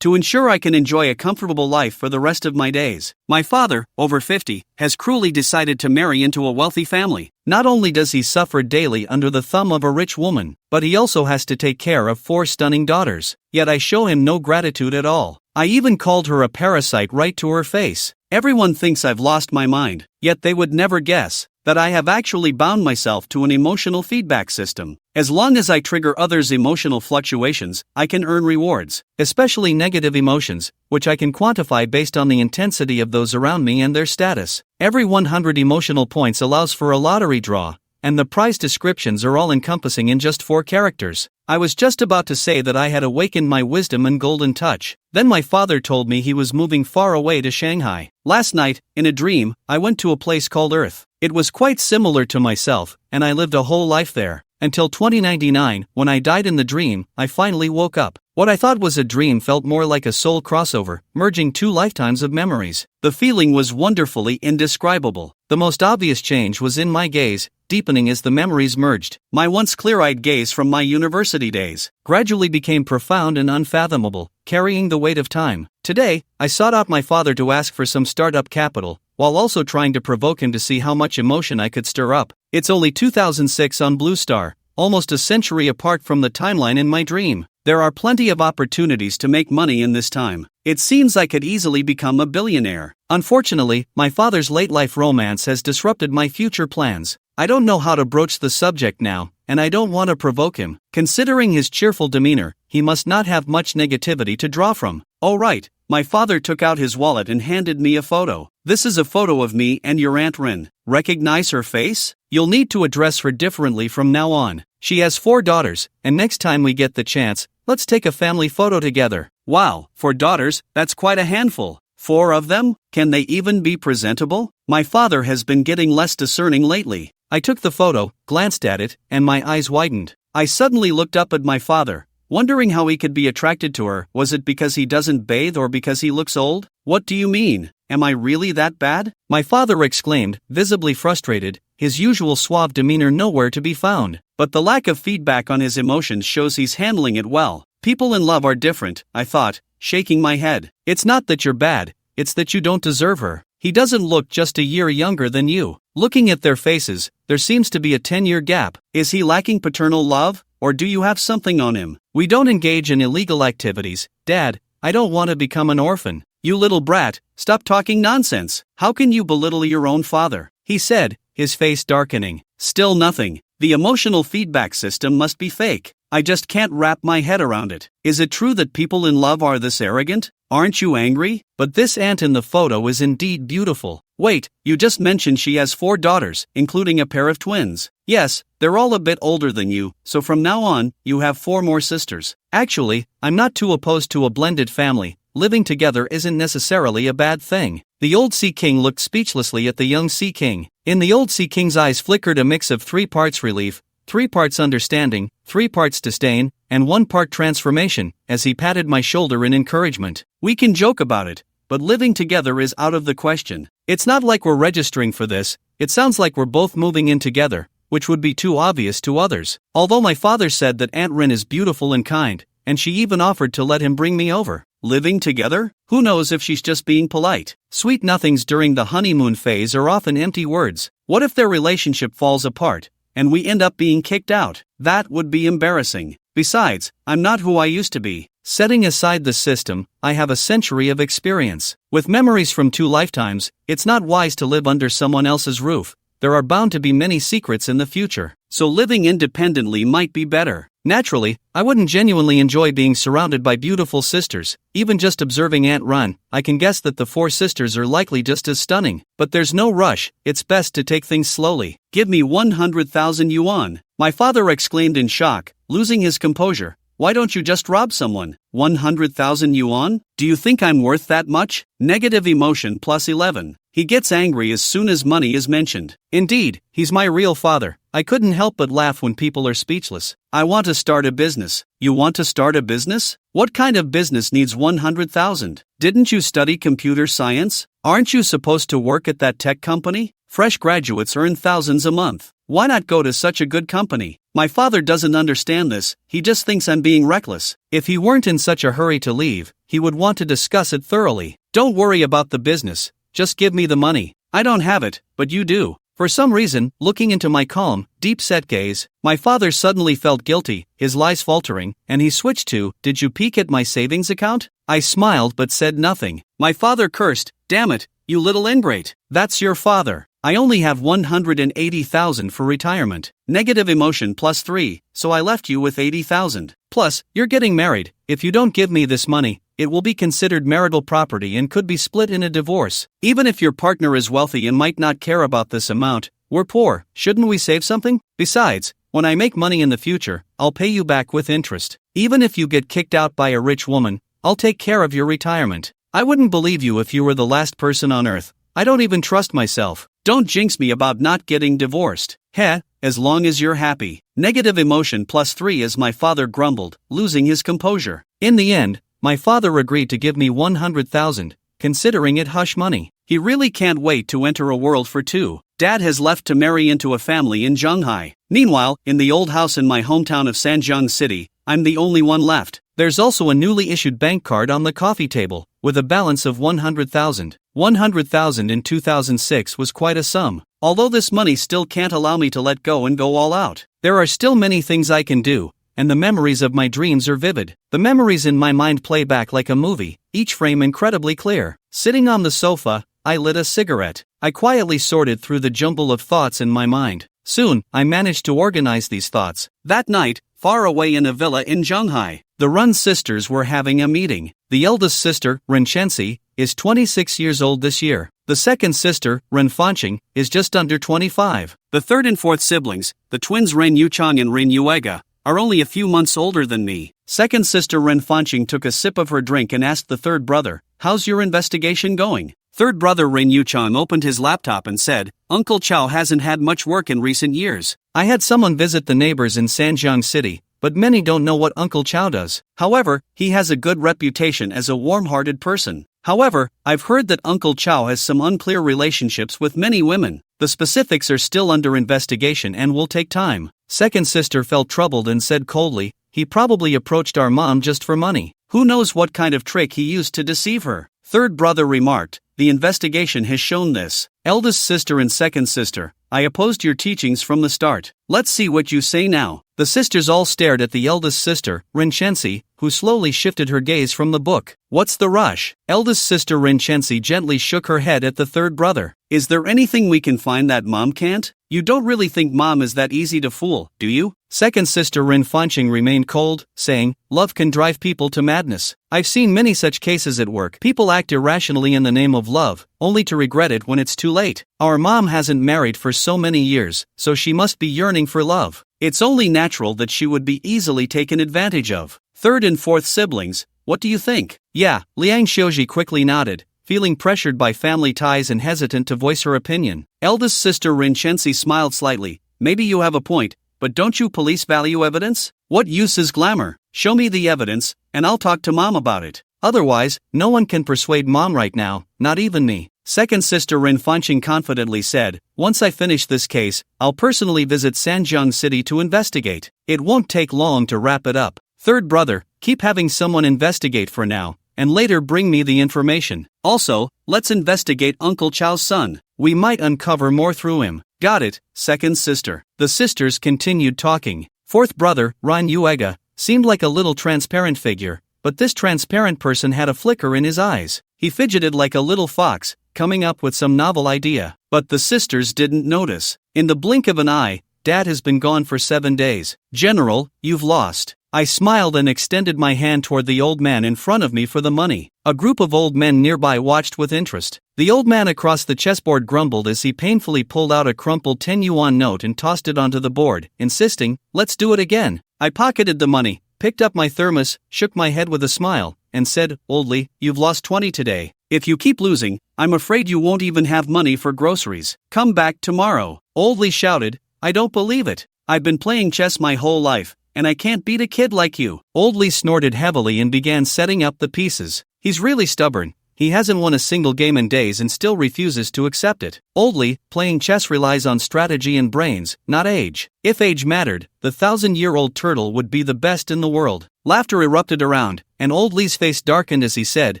to ensure I can enjoy a comfortable life for the rest of my days. My father, over 50, has cruelly decided to marry into a wealthy family. Not only does he suffer daily under the thumb of a rich woman, but he also has to take care of 4 stunning daughters. Yet I show him no gratitude at all. I even called her a parasite right to her face. Everyone thinks I've lost my mind, yet they would never guess that I have actually bound myself to an emotional feedback system. As long as I trigger others' emotional fluctuations, I can earn rewards, especially negative emotions, which I can quantify based on the intensity of those around me and their status. Every 100 emotional points allows for a lottery draw, and the prize descriptions are all encompassing in just 4 characters. I was just about to say that I had awakened my wisdom and golden touch. Then my father told me he was moving far away to Shanghai. Last night, in a dream, I went to a place called Earth. It was quite similar to myself, and I lived a whole life there. Until 2099, when I died in the dream, I finally woke up. What I thought was a dream felt more like a soul crossover, merging 2 lifetimes of memories. The feeling was wonderfully indescribable. The most obvious change was in my gaze, deepening as the memories merged. My once clear-eyed gaze from my university days gradually became profound and unfathomable, carrying the weight of time. Today, I sought out my father to ask for some startup capital, while also trying to provoke him to see how much emotion I could stir up. It's only 2006 on Blue Star, almost a century apart from the timeline in my dream. There are plenty of opportunities to make money in this time. It seems I could easily become a billionaire. Unfortunately, my father's late-life romance has disrupted my future plans. I don't know how to broach the subject now, and I don't want to provoke him. Considering his cheerful demeanor, he must not have much negativity to draw from. Oh right, my father took out his wallet and handed me a photo. This is a photo of me and your Aunt Rin. Recognize her face? You'll need to address her differently from now on. She has 4 daughters, and next time we get the chance, let's take a family photo together. Wow, 4 daughters, that's quite a handful. 4 of them? Can they even be presentable? My father has been getting less discerning lately. I took the photo, glanced at it, and my eyes widened. I suddenly looked up at my father, wondering how he could be attracted to her. Was it because he doesn't bathe or because he looks old? What do you mean? Am I really that bad? My father exclaimed, visibly frustrated, his usual suave demeanor nowhere to be found. But the lack of feedback on his emotions shows he's handling it well. People in love are different, I thought, shaking my head. It's not that you're bad, it's that you don't deserve her. He doesn't look just a year younger than you. Looking at their faces, there seems to be a 10-year gap. Is he lacking paternal love, or do you have something on him? We don't engage in illegal activities. Dad, I don't want to become an orphan. You little brat, stop talking nonsense. How can you belittle your own father? He said, his face darkening. Still nothing. The emotional feedback system must be fake. I just can't wrap my head around it. Is it true that people in love are this arrogant? Aren't you angry? But this aunt in the photo is indeed beautiful. Wait, you just mentioned she has 4 daughters, including a pair of twins. Yes, they're all a bit older than you, so from now on, you have 4 more sisters. Actually, I'm not too opposed to a blended family. Living together isn't necessarily a bad thing. The old Sea King looked speechlessly at the young Sea King. In the old Sea King's eyes flickered a mix of 3 parts relief, 3 parts understanding, 3 parts disdain, and 1 part transformation, as he patted my shoulder in encouragement. We can joke about it, but living together is out of the question. It's not like we're registering for this, it sounds like we're both moving in together, which would be too obvious to others. Although my father said that Aunt Rin is beautiful and kind, and she even offered to let him bring me over. Living together? Who knows if she's just being polite? Sweet nothings during the honeymoon phase are often empty words. What if their relationship falls apart, and we end up being kicked out? That would be embarrassing. Besides, I'm not who I used to be. Setting aside the system, I have a century of experience. With memories from 2 lifetimes, it's not wise to live under someone else's roof. There are bound to be many secrets in the future, so living independently might be better. Naturally, I wouldn't genuinely enjoy being surrounded by beautiful sisters. Even just observing Aunt Run, I can guess that the 4 sisters are likely just as stunning. But there's no rush, it's best to take things slowly. Give me 100,000 yuan. My father exclaimed in shock, losing his composure. Why don't you just rob someone? 100,000 yuan? Do you think I'm worth that much? Negative emotion plus 11. He gets angry as soon as money is mentioned. Indeed, he's my real father. I couldn't help but laugh when people are speechless. I want to start a business. You want to start a business? What kind of business needs 100,000? Didn't you study computer science? Aren't you supposed to work at that tech company? Fresh graduates earn thousands a month. Why not go to such a good company? My father doesn't understand this, he just thinks I'm being reckless. If he weren't in such a hurry to leave, he would want to discuss it thoroughly. Don't worry about the business, just give me the money. I don't have it, but you do. For some reason, looking into my calm, deep-set gaze, my father suddenly felt guilty, his lies faltering, and he switched to, "Did you peek at my savings account?" I smiled but said nothing. My father cursed, "Damn it, you little ingrate. That's your father. I only have 180,000 for retirement. Negative emotion +3, so I left you with 80,000. Plus, you're getting married. If you don't give me this money, it will be considered marital property and could be split in a divorce. Even if your partner is wealthy and might not care about this amount, we're poor, shouldn't we save something? Besides, when I make money in the future, I'll pay you back with interest. Even if you get kicked out by a rich woman, I'll take care of your retirement. I wouldn't believe you if you were the last person on earth. I don't even trust myself. Don't jinx me about not getting divorced. Heh, as long as you're happy." Negative emotion +3 as my father grumbled, losing his composure. In the end, my father agreed to give me 100,000, considering it hush money. He really can't wait to enter a world for two. Dad has left to marry into a family in Shanghai. Meanwhile, in the old house in my hometown of Sanjiang City, I'm the only one left. There's also a newly issued bank card on the coffee table, with a balance of 100,000. 100,000 in 2006 was quite a sum. Although this money still can't allow me to let go and go all out. There are still many things I can do, and the memories of my dreams are vivid. The memories in my mind play back like a movie, each frame incredibly clear. Sitting on the sofa, I lit a cigarette. I quietly sorted through the jumble of thoughts in my mind. Soon, I managed to organize these thoughts. That night, far away in a villa in Shanghai, the Run sisters were having a meeting. The eldest sister, Renchensi, is 26 years old this year. The second sister, Ren Fanqing, is just under 25. The third and fourth siblings, the twins Ren Yuchang and Ren Yuega, are only a few months older than me. Second sister Ren Fanqing took a sip of her drink and asked the third brother, "How's your investigation going?" Third brother Ren Yuchang opened his laptop and said, "Uncle Chow hasn't had much work in recent years. I had someone visit the neighbors in Sanjiang City, but many don't know what Uncle Chow does. However, he has a good reputation as a warm-hearted person. However, I've heard that Uncle Chow has some unclear relationships with many women. The specifics are still under investigation and will take time." Second sister felt troubled and said coldly, "He probably approached our mom just for money. Who knows what kind of trick he used to deceive her?" Third brother remarked, "The investigation has shown this. Eldest sister and second sister, I opposed your teachings from the start. Let's see what you say now." The sisters all stared at the eldest sister, Renchensi, who slowly shifted her gaze from the book. "What's the rush?" Eldest sister Renchensi gently shook her head at the third brother. "Is there anything we can find that mom can't? You don't really think mom is that easy to fool, do you?" Second sister Ren Fanqing remained cold, saying, "Love can drive people to madness. I've seen many such cases at work. People act irrationally in the name of love, only to regret it when it's too late. Our mom hasn't married for so many years, so she must be yearning for love. It's only natural that she would be easily taken advantage of." Third and fourth siblings, what do you think? Yeah, Liang Xiuji quickly nodded, feeling pressured by family ties and hesitant to voice her opinion. Eldest sister Renchensi smiled slightly. "Maybe you have a point, but don't you police value evidence? What use is glamour? Show me the evidence, and I'll talk to mom about it. Otherwise, no one can persuade mom right now, not even me." Second sister Ren Fanqing confidently said, "Once I finish this case, I'll personally visit Sanjiang City to investigate. It won't take long to wrap it up." Third brother, "Keep having someone investigate for now, and later bring me the information. Also, let's investigate Uncle Chow's son. We might uncover more through him." "Got it, second sister." The sisters continued talking. Fourth brother, Ran Yuega, seemed like a little transparent figure, but this transparent person had a flicker in his eyes. He fidgeted like a little fox, coming up with some novel idea. But the sisters didn't notice. In the blink of an eye, Dad has been gone for 7 days. "General, you've lost." I smiled and extended my hand toward the old man in front of me for the money. A group of old men nearby watched with interest. The old man across the chessboard grumbled as he painfully pulled out a crumpled 10 yuan note and tossed it onto the board, insisting, "Let's do it again." I pocketed the money, picked up my thermos, shook my head with a smile, and said, "Oldly, you've lost 20 today. If you keep losing, I'm afraid you won't even have money for groceries. Come back tomorrow." Oldly shouted, "I don't believe it. I've been playing chess my whole life, and I can't beat a kid like you." Oldly snorted heavily and began setting up the pieces. "He's really stubborn. He hasn't won a single game in days and still refuses to accept it. Oldly, playing chess relies on strategy and brains, not age. If age mattered, the 1,000-year-old turtle would be the best in the world. Laughter erupted around, and Old Lee's face darkened as he said,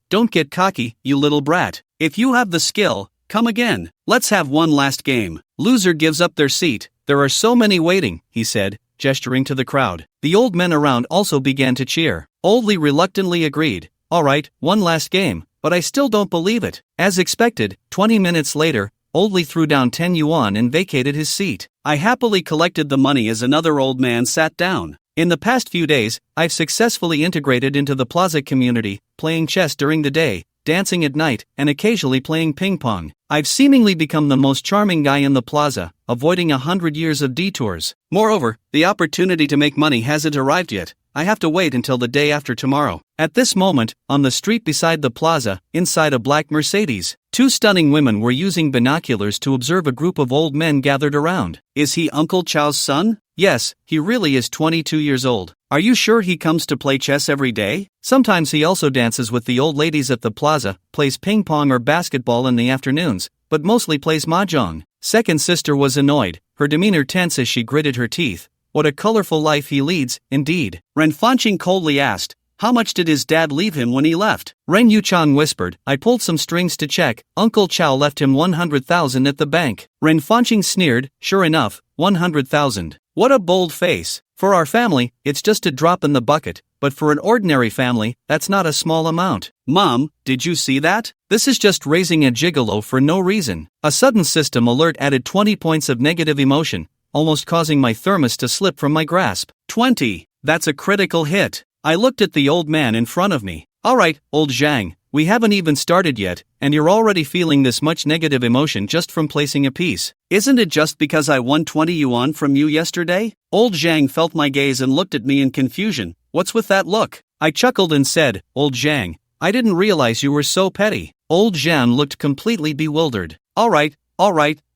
"Don't get cocky, you little brat. If you have the skill, come again. Let's have one last game." Loser gives up their seat. "There are so many waiting," he said, gesturing to the crowd. The old men around also began to cheer. Old Lee reluctantly agreed. "All right, one last game, but I still don't believe it." As expected, 20 minutes later, Old Lee threw down 10 yuan and vacated his seat. I happily collected the money as another old man sat down. In the past few days, I've successfully integrated into the Plaza community, playing chess during the day, dancing at night, and occasionally playing ping pong. I've seemingly become the most charming guy in the Plaza, avoiding 100 years of detours. Moreover, the opportunity to make money hasn't arrived yet. I have to wait until the day after tomorrow. At this moment, on the street beside the Plaza, inside a black Mercedes, two stunning women were using binoculars to observe a group of old men gathered around. "Is he Uncle Chow's son?" "Yes, he really is 22 years old." "Are you sure he comes to play chess every day?" "Sometimes he also dances with the old ladies at the Plaza, plays ping pong or basketball in the afternoons, but mostly plays mahjong." Second sister was annoyed, her demeanor tense as she gritted her teeth. "What a colorful life he leads, indeed." Ren Fanqing coldly asked, "How much did his dad leave him when he left?" Ren Yuchang whispered, "I pulled some strings to check. Uncle Chow left him 100,000 at the bank." Ren Fanqing sneered, "Sure enough, 100,000. What a bold face. For our family, it's just a drop in the bucket, but for an ordinary family, that's not a small amount." "Mom, did you see that? This is just raising a gigolo for no reason." A sudden system alert added 20 points of negative emotion, almost causing my thermos to slip from my grasp. 20. That's a critical hit. I looked at the old man in front of me. "Alright, old Zhang, we haven't even started yet, and you're already feeling this much negative emotion just from placing a piece. Isn't it just because I won 20 yuan from you yesterday?" Old Zhang felt my gaze and looked at me in confusion. "What's with that look?" I chuckled and said, "Old Zhang, I didn't realize you were so petty." Old Zhang looked completely bewildered. Alright,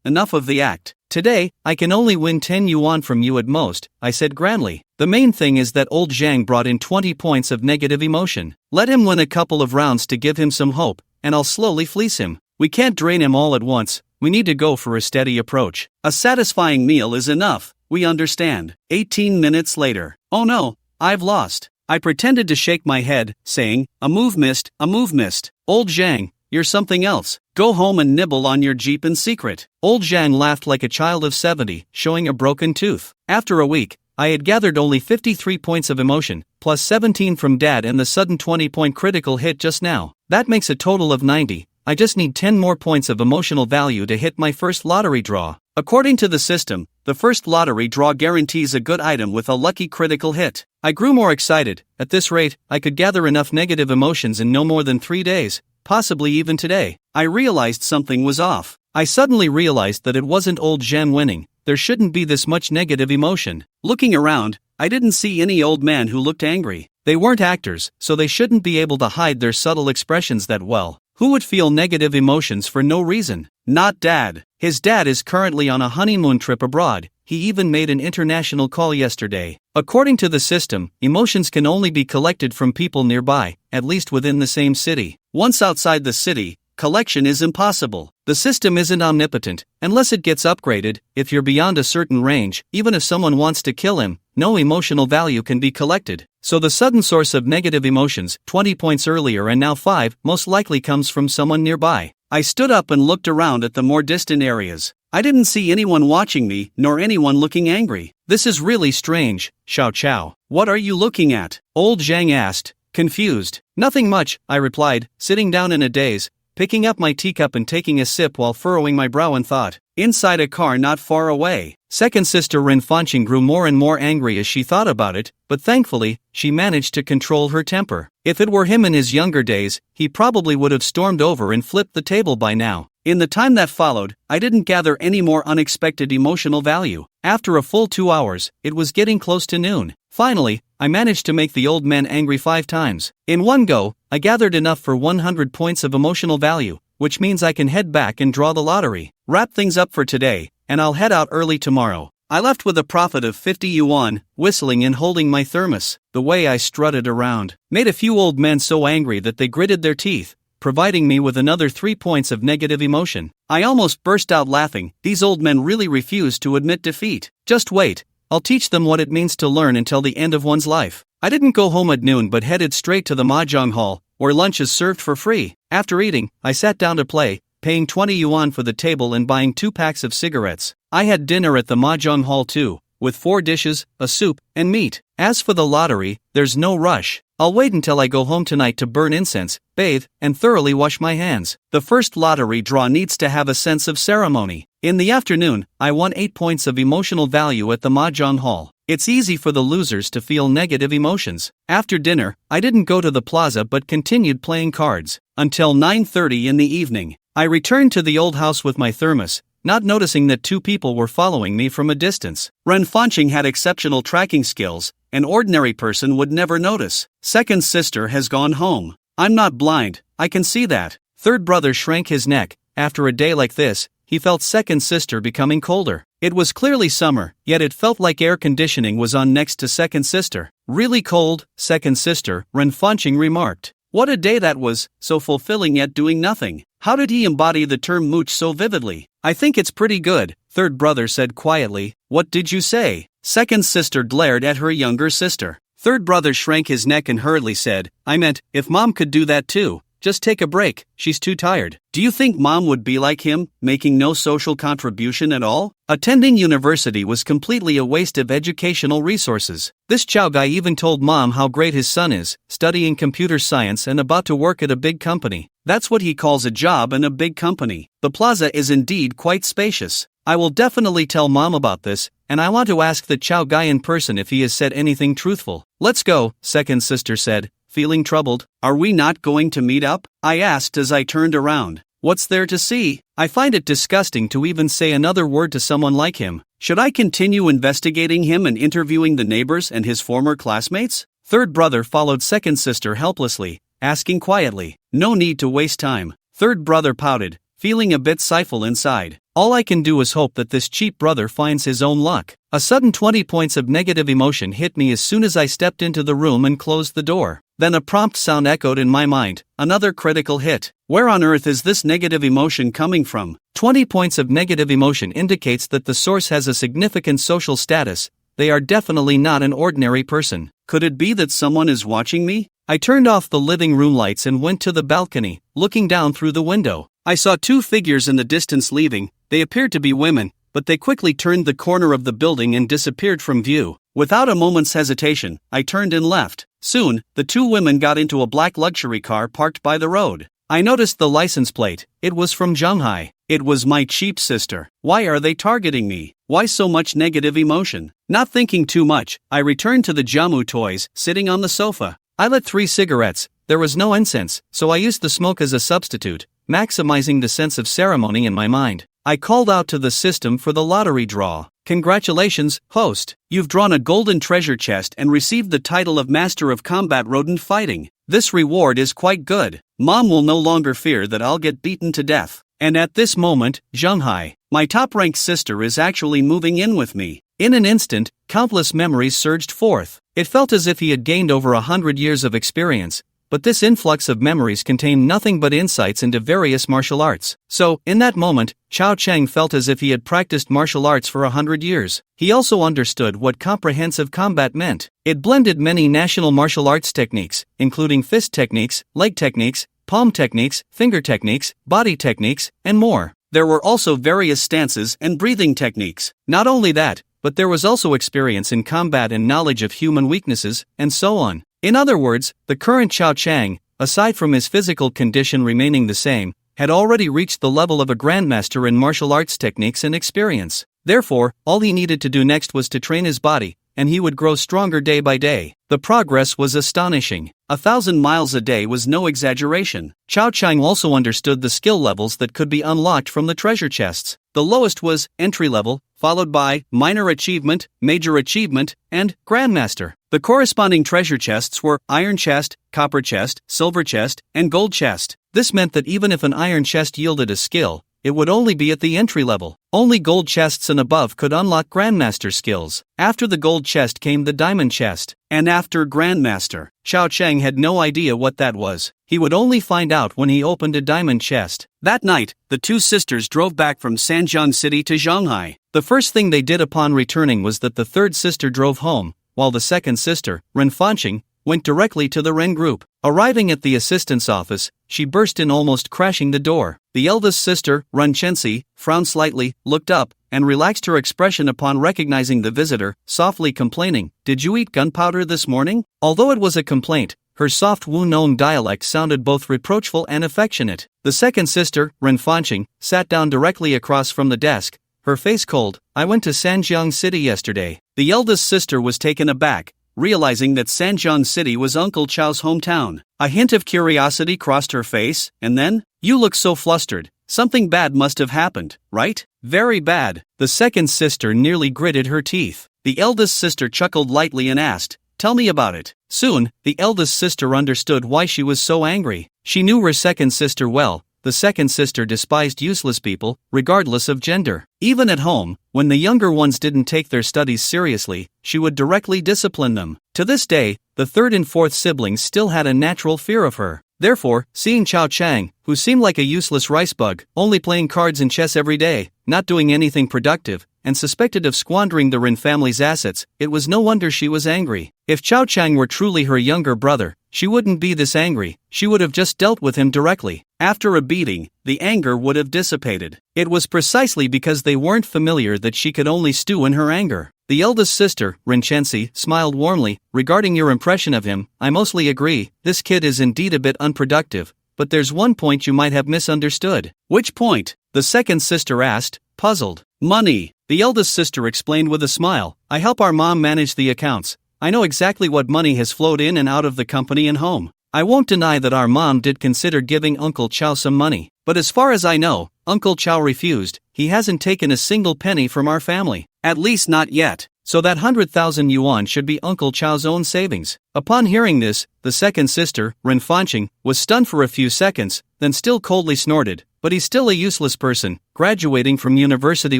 enough of the act. "Today, I can only win 10 yuan from you at most," I said grandly. The main thing is that old Zhang brought in 20 points of negative emotion. Let him win a couple of rounds to give him some hope, and I'll slowly fleece him. We can't drain him all at once, we need to go for a steady approach. A satisfying meal is enough, we understand. 18 minutes later. Oh no, I've lost. I pretended to shake my head, saying, "A move missed, a move missed." "Old Zhang, you're something else. Go home and nibble on your Jeep in secret." Old Zhang laughed like a child of 70, showing a broken tooth. After a week, I had gathered only 53 points of emotion, plus 17 from Dad and the sudden 20-point critical hit just now. That makes a total of 90. I just need 10 more points of emotional value to hit my first lottery draw. According to the system, the first lottery draw guarantees a good item with a lucky critical hit. I grew more excited. At this rate, I could gather enough negative emotions in no more than 3 days, possibly even today. I realized something was off. I suddenly realized that it wasn't old Zhang winning. There shouldn't be this much negative emotion. Looking around, I didn't see any old man who looked angry. They weren't actors, so they shouldn't be able to hide their subtle expressions that well. Who would feel negative emotions for no reason? Not Dad. His dad is currently on a honeymoon trip abroad. He even made an international call yesterday. According to the system, emotions can only be collected from people nearby, at least within the same city. Once outside the city, collection is impossible. The system isn't omnipotent, unless it gets upgraded. If you're beyond a certain range, even if someone wants to kill him, no emotional value can be collected. So the sudden source of negative emotions, 20 points earlier and now 5, most likely comes from someone nearby. I stood up and looked around at the more distant areas. I didn't see anyone watching me, nor anyone looking angry. This is really strange. Xiao Chao, what are you looking at? Old Zhang asked, confused. Nothing much, I replied, sitting down in a daze, picking up my teacup and taking a sip while furrowing my brow in thought. Inside a car not far away. Second sister Ren Fanqing grew more and more angry as she thought about it, but thankfully, she managed to control her temper. If it were him in his younger days, he probably would have stormed over and flipped the table by now. In the time that followed, I didn't gather any more unexpected emotional value. After a full 2 hours, it was getting close to noon. Finally, I managed to make the old man angry 5 times. In one go, I gathered enough for 100 points of emotional value, which means I can head back and draw the lottery. Wrap things up for today, and I'll head out early tomorrow. I left with a profit of 50 yuan, whistling and holding my thermos. The way I strutted around made a few old men so angry that they gritted their teeth. providing me with another 3 points of negative emotion. I almost burst out laughing. These old men really refuse to admit defeat. Just wait, I'll teach them what it means to learn until the end of one's life. I didn't go home at noon but headed straight to the mahjong hall, where lunch is served for free. After eating, I sat down to play, paying 20 yuan for the table and buying 2 packs of cigarettes. I had dinner at the mahjong hall too, with 4 dishes, a soup, and meat. As for the lottery, there's no rush. I'll wait until I go home tonight to burn incense, bathe, and thoroughly wash my hands. The first lottery draw needs to have a sense of ceremony. In the afternoon, I won 8 points of emotional value at the mahjong hall. It's easy for the losers to feel negative emotions. After dinner, I didn't go to the plaza but continued playing cards. Until 9:30 in the evening, I returned to the old house with my thermos, not noticing that 2 people were following me from a distance. Ren Fanqing had exceptional tracking skills. An ordinary person would never notice. Second sister has gone home. I'm not blind, I can see that. Third brother shrank his neck. After a day like this, he felt second sister becoming colder. It was clearly summer, yet it felt like air conditioning was on next to second sister. Really cold, second sister, Ren Fanqing remarked. What a day that was, so fulfilling yet doing nothing. How did he embody the term mooch so vividly? I think it's pretty good, third brother said quietly. What did you say? Second sister glared at her younger sister. Third brother shrank his neck and hurriedly said, I meant, if mom could do that too. Just take a break, she's too tired. Do you think mom would be like him, making no social contribution at all? Attending university was completely a waste of educational resources. This Chow guy even told mom how great his son is, studying computer science and about to work at a big company. That's what he calls a job in a big company. The plaza is indeed quite spacious. I will definitely tell mom about this, and I want to ask the Chow guy in person if he has said anything truthful. Let's go, second sister said, feeling troubled. Are we not going to meet up? I asked as I turned around. What's there to see? I find it disgusting to even say another word to someone like him. Should I continue investigating him and interviewing the neighbors and his former classmates? Third brother followed second sister helplessly, asking quietly. No need to waste time. Third brother pouted, feeling a bit stifled inside. All I can do is hope that this cheap brother finds his own luck. A sudden 20 points of negative emotion hit me as soon as I stepped into the room and closed the door. Then a prompt sound echoed in my mind, another critical hit. Where on earth is this negative emotion coming from? 20 points of negative emotion indicates that the source has a significant social status. They are definitely not an ordinary person. Could it be that someone is watching me? I turned off the living room lights and went to the balcony, looking down through the window. I saw 2 figures in the distance leaving. They appeared to be women, but they quickly turned the corner of the building and disappeared from view. Without a moment's hesitation, I turned and left. Soon, the 2 women got into a black luxury car parked by the road. I noticed the license plate. It was from Zhanghai. It was my cheap sister. Why are they targeting me? Why so much negative emotion? Not thinking too much, I returned to the Jamu toys, sitting on the sofa. I lit 3 cigarettes. There was no incense, so I used the smoke as a substitute, maximizing the sense of ceremony in my mind. I called out to the system for the lottery draw. Congratulations, host. You've drawn a golden treasure chest and received the title of Master of Combat Rodent Fighting. This reward is quite good. Mom will no longer fear that I'll get beaten to death. And at this moment, Zhanghai, my top-ranked sister, is actually moving in with me. In an instant, countless memories surged forth. It felt as if he had gained over 100 years of experience. But this influx of memories contained nothing but insights into various martial arts. So, in that moment, Chao Cheng felt as if he had practiced martial arts for 100 years. He also understood what comprehensive combat meant. It blended many national martial arts techniques, including fist techniques, leg techniques, palm techniques, finger techniques, body techniques, and more. There were also various stances and breathing techniques. Not only that, but there was also experience in combat and knowledge of human weaknesses, and so on. In other words, the current Chao Chang, aside from his physical condition remaining the same, had already reached the level of a grandmaster in martial arts techniques and experience. Therefore, all he needed to do next was to train his body, and he would grow stronger day by day. The progress was astonishing. 1,000 miles a day was no exaggeration. Chao Chang also understood the skill levels that could be unlocked from the treasure chests. The lowest was entry level, followed by minor achievement, major achievement, and grandmaster. The corresponding treasure chests were iron chest, copper chest, silver chest, and gold chest. This meant that even if an iron chest yielded a skill, it would only be at the entry level. Only gold chests and above could unlock Grandmaster skills. After the gold chest came the diamond chest, and after Grandmaster. Xiao Chang had no idea what that was. He would only find out when he opened a diamond chest. That night, the two sisters drove back from Sanjiang City to Shanghai. The first thing they did upon returning was that the third sister drove home, while the second sister, Ren Fanqing, went directly to the Ren group. Arriving at the assistant's office, she burst in, almost crashing the door. The eldest sister, Ren Chenxi, frowned slightly, looked up, and relaxed her expression upon recognizing the visitor, softly complaining, "Did you eat gunpowder this morning?" Although it was a complaint, her soft Wu Nong dialect sounded both reproachful and affectionate. The second sister, Ren Fanqing, sat down directly across from the desk, her face cold. "I went to Sanjiang City yesterday." The eldest sister was taken aback, realizing that Sanjiang City was Uncle Chao's hometown. A hint of curiosity crossed her face, and then, "You look so flustered. Something bad must have happened, right?" "Very bad." The second sister nearly gritted her teeth. The eldest sister chuckled lightly and asked, "Tell me about it." Soon, the eldest sister understood why she was so angry. She knew her second sister well. The second sister despised useless people, regardless of gender. Even at home, when the younger ones didn't take their studies seriously, she would directly discipline them. To this day, the third and fourth siblings still had a natural fear of her. Therefore, seeing Xiao Chang, who seemed like a useless rice bug, only playing cards and chess every day, not doing anything productive, and suspected of squandering the Ren family's assets, it was no wonder she was angry. If Xiao Chang were truly her younger brother, she wouldn't be this angry. She would have just dealt with him directly. After a beating, the anger would have dissipated. It was precisely because they weren't familiar that she could only stew in her anger. The eldest sister, Ren Chenxi, smiled warmly. "Regarding your impression of him, I mostly agree. This kid is indeed a bit unproductive, but there's one point you might have misunderstood." "Which point?" the second sister asked, puzzled. "Money," the eldest sister explained with a smile. "I help our mom manage the accounts. I know exactly what money has flowed in and out of the company and home. I won't deny that our mom did consider giving Uncle Chao some money, but as far as I know, Uncle Chao refused. He hasn't taken a single penny from our family. At least not yet. So that 100,000 yuan should be Uncle Chao's own savings." Upon hearing this, the second sister, Ren Fanqing, was stunned for a few seconds, then still coldly snorted. "But he's still a useless person, graduating from university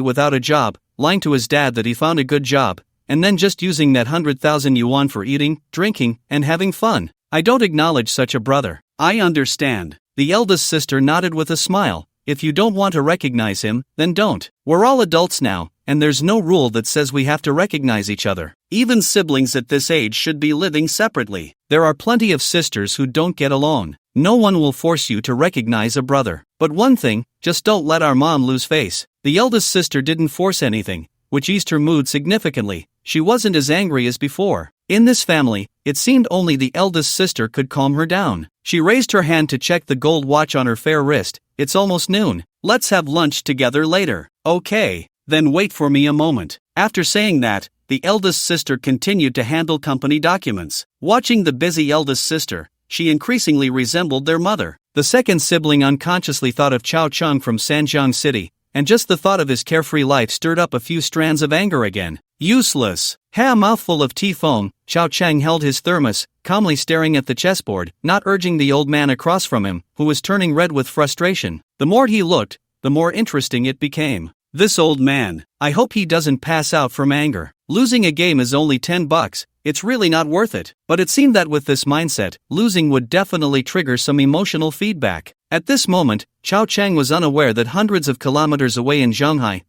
without a job, lying to his dad that he found a good job, and then just using that 100,000 yuan for eating, drinking, and having fun. I don't acknowledge such a brother." "I understand." The eldest sister nodded with a smile. "If you don't want to recognize him, then don't. We're all adults now, and there's no rule that says we have to recognize each other. Even siblings at this age should be living separately. There are plenty of sisters who don't get along. No one will force you to recognize a brother. But one thing, just don't let our mom lose face." The eldest sister didn't force anything, which eased her mood significantly. She wasn't as angry as before. In this family, it seemed only the eldest sister could calm her down. She raised her hand to check the gold watch on her fair wrist. "It's almost noon. Let's have lunch together later." "Okay, then wait for me a moment." After saying that, the eldest sister continued to handle company documents. Watching the busy eldest sister, she increasingly resembled their mother. The second sibling unconsciously thought of Chao Chang from Sanjiang City, and just the thought of his carefree life stirred up a few strands of anger again. Useless. A mouthful of tea foam, Xiao Chang held his thermos, calmly staring at the chessboard, not urging the old man across from him, who was turning red with frustration. The more he looked, the more interesting it became. This old man, I hope he doesn't pass out from anger. Losing a game is only $10, it's really not worth it. But it seemed that with this mindset, losing would definitely trigger some emotional feedback. At this moment, Xiao Chang was unaware that hundreds of kilometers away in Shanghai,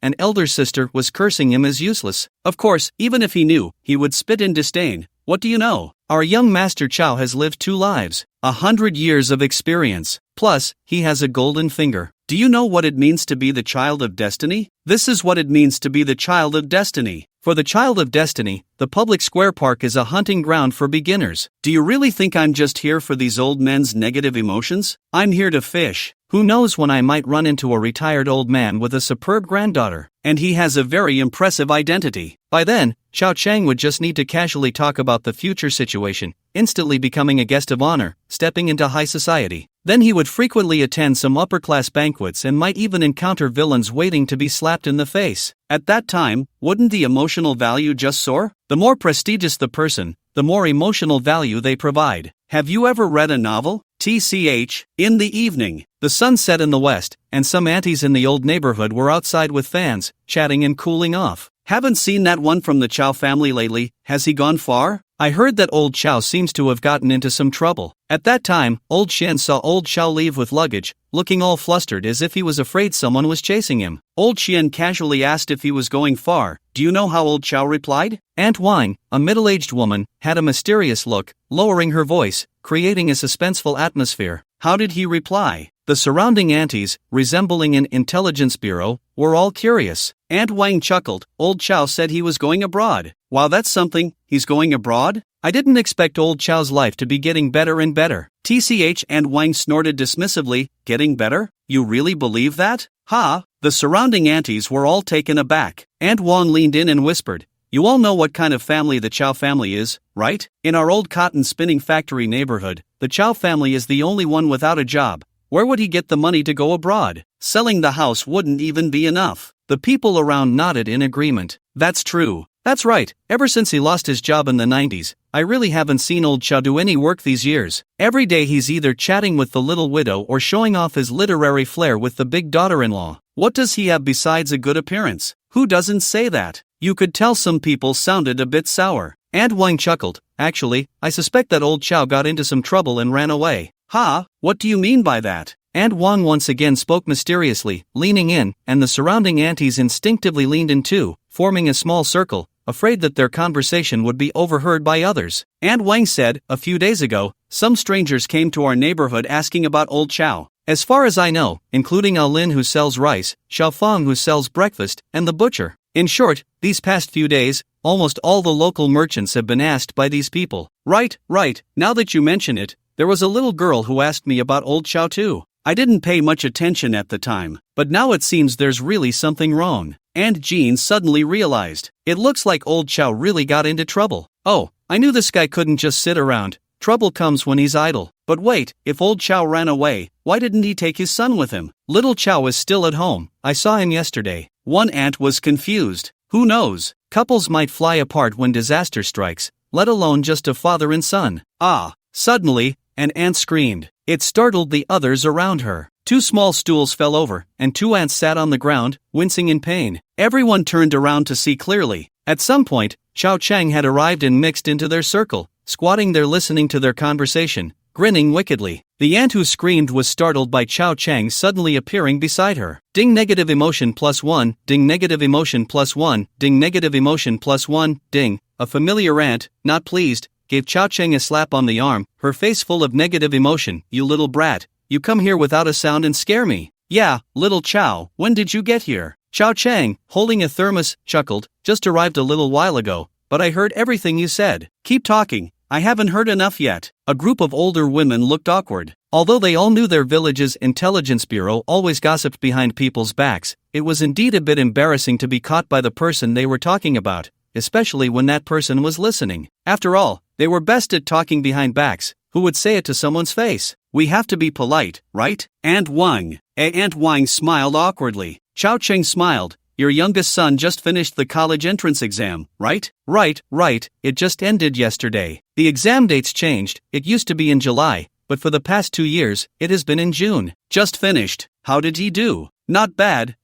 an elder sister was cursing him as useless. Of course, even if he knew, he would spit in disdain. "What do you know? Our young master Chao has lived 2 lives, 100 years of experience. Plus, he has a golden finger. Do you know what it means to be the child of destiny? This is what it means to be the child of destiny. For the child of destiny, the public square park is a hunting ground for beginners. Do you really think I'm just here for these old men's negative emotions? I'm here to fish. Who knows when I might run into a retired old man with a superb granddaughter, and he has a very impressive identity. By then, Xiao Chang would just need to casually talk about the future situation, instantly becoming a guest of honor, stepping into high society. Then he would frequently attend some upper-class banquets and might even encounter villains waiting to be slapped in the face. At that time, wouldn't the emotional value just soar? The more prestigious the person, the more emotional value they provide. Have you ever read a novel? TCH, in the evening, the sun set in the west, and some aunties in the old neighborhood were outside with fans, chatting and cooling off. Haven't seen that one from the Chow family lately, has he gone far? I heard that old Chow seems to have gotten into some trouble. At that time, old Shen saw old Chow leave with luggage, looking all flustered as if he was afraid someone was chasing him. Old Shen casually asked if he was going far. Do you know how old Chow replied? Aunt Wang, a middle-aged woman, had a mysterious look, lowering her voice, creating a suspenseful atmosphere. How did he reply? The surrounding aunties, resembling an intelligence bureau, were all curious. Aunt Wang chuckled. Old Chow said he was going abroad. Wow, that's something, he's going abroad? I didn't expect old Chow's life to be getting better and better. TCH. Aunt Wang snorted dismissively. Getting better? You really believe that? Ha! The surrounding aunties were all taken aback. Aunt Wang leaned in and whispered, you all know what kind of family the Chow family is, right? In our old cotton spinning factory neighborhood, the Chow family is the only one without a job. Where would he get the money to go abroad? Selling the house wouldn't even be enough. The people around nodded in agreement. That's true. That's right. Ever since he lost his job in the 90s, I really haven't seen old Chow do any work these years. Every day he's either chatting with the little widow or showing off his literary flair with the big daughter-in-law. What does he have besides a good appearance? Who doesn't say that? You could tell some people sounded a bit sour. Aunt Wang chuckled. Actually, I suspect that old Chow got into some trouble and ran away. Ha, what do you mean by that? Aunt Wang once again spoke mysteriously, leaning in, and the surrounding aunties instinctively leaned in too, forming a small circle, afraid that their conversation would be overheard by others. Aunt Wang said, a few days ago, some strangers came to our neighborhood asking about old Chow. As far as I know, including Lin who sells rice, Xiaofang who sells breakfast, and the butcher. In short, these past few days, almost all the local merchants have been asked by these people. Right, now that you mention it, there was a little girl who asked me about old Chow too. I didn't pay much attention at the time, but now it seems there's really something wrong. And Jean suddenly realized, it looks like old Chow really got into trouble. Oh, I knew this guy couldn't just sit around. Trouble comes when he's idle. But wait, if old Chow ran away, why didn't he take his son with him? Little Chow is still at home. I saw him yesterday. One aunt was confused. Who knows? Couples might fly apart when disaster strikes, let alone just a father and son. Ah, suddenly, an aunt screamed. It startled the others around her. 2 small stools fell over, and 2 ants sat on the ground, wincing in pain. Everyone turned around to see clearly. At some point, Chao Chang had arrived and mixed into their circle, squatting there listening to their conversation, grinning wickedly. The ant who screamed was startled by Chao Chang suddenly appearing beside her. Ding negative emotion +1, ding negative emotion +1, ding negative emotion +1, ding. A familiar ant, not pleased, gave Chao Chang a slap on the arm, her face full of negative emotion. You little brat, you come here without a sound and scare me. Yeah, little Chow, when did you get here? Chao Chang, holding a thermos, chuckled, just arrived a little while ago, but I heard everything you said. Keep talking, I haven't heard enough yet. A group of older women looked awkward. Although they all knew their village's intelligence bureau always gossiped behind people's backs, it was indeed a bit embarrassing to be caught by the person they were talking about, especially when that person was listening. After all, they were best at talking behind backs. Who would say it to someone's face? We have to be polite, right? Aunt Wang. Aunt Wang smiled awkwardly. Chao Cheng smiled. Your youngest son just finished the college entrance exam, right? Right. It just ended yesterday. The exam dates changed. It used to be in July, but for the past 2 years, it has been in June. Just finished. How did he do? Not bad.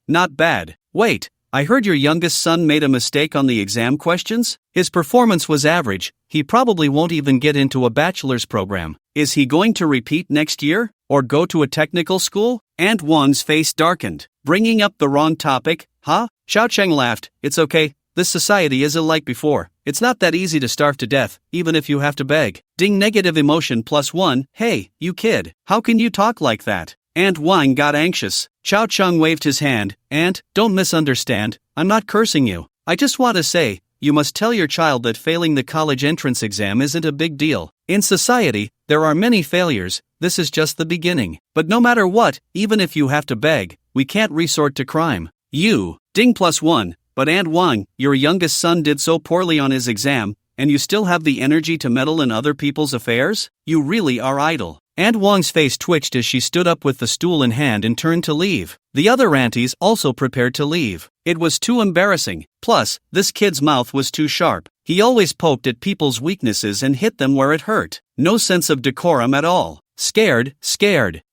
Wait, I heard your youngest son made a mistake on the exam questions? His performance was average. He probably won't even get into a bachelor's program. Is he going to repeat next year? Or go to a technical school? Aunt Wang's face darkened. Bringing up the wrong topic, huh? Xiao Cheng laughed. It's okay. This society isn't like before. It's not that easy to starve to death, even if you have to beg. Ding negative emotion +1. Hey, you kid. How can you talk like that? Aunt Wang got anxious. Chao Cheng waved his hand. Aunt, don't misunderstand. I'm not cursing you. I just want to say, you must tell your child that failing the college entrance exam isn't a big deal. In society, there are many failures. This is just the beginning. But no matter what, even if you have to beg, we can't resort to crime. You, ding +1. But Aunt Wang, your youngest son did so poorly on his exam, and you still have the energy to meddle in other people's affairs? You really are idle. Aunt Wang's face twitched as she stood up with the stool in hand and turned to leave. The other aunties also prepared to leave. It was too embarrassing. Plus, this kid's mouth was too sharp. He always poked at people's weaknesses and hit them where it hurt. No sense of decorum at all. Scared.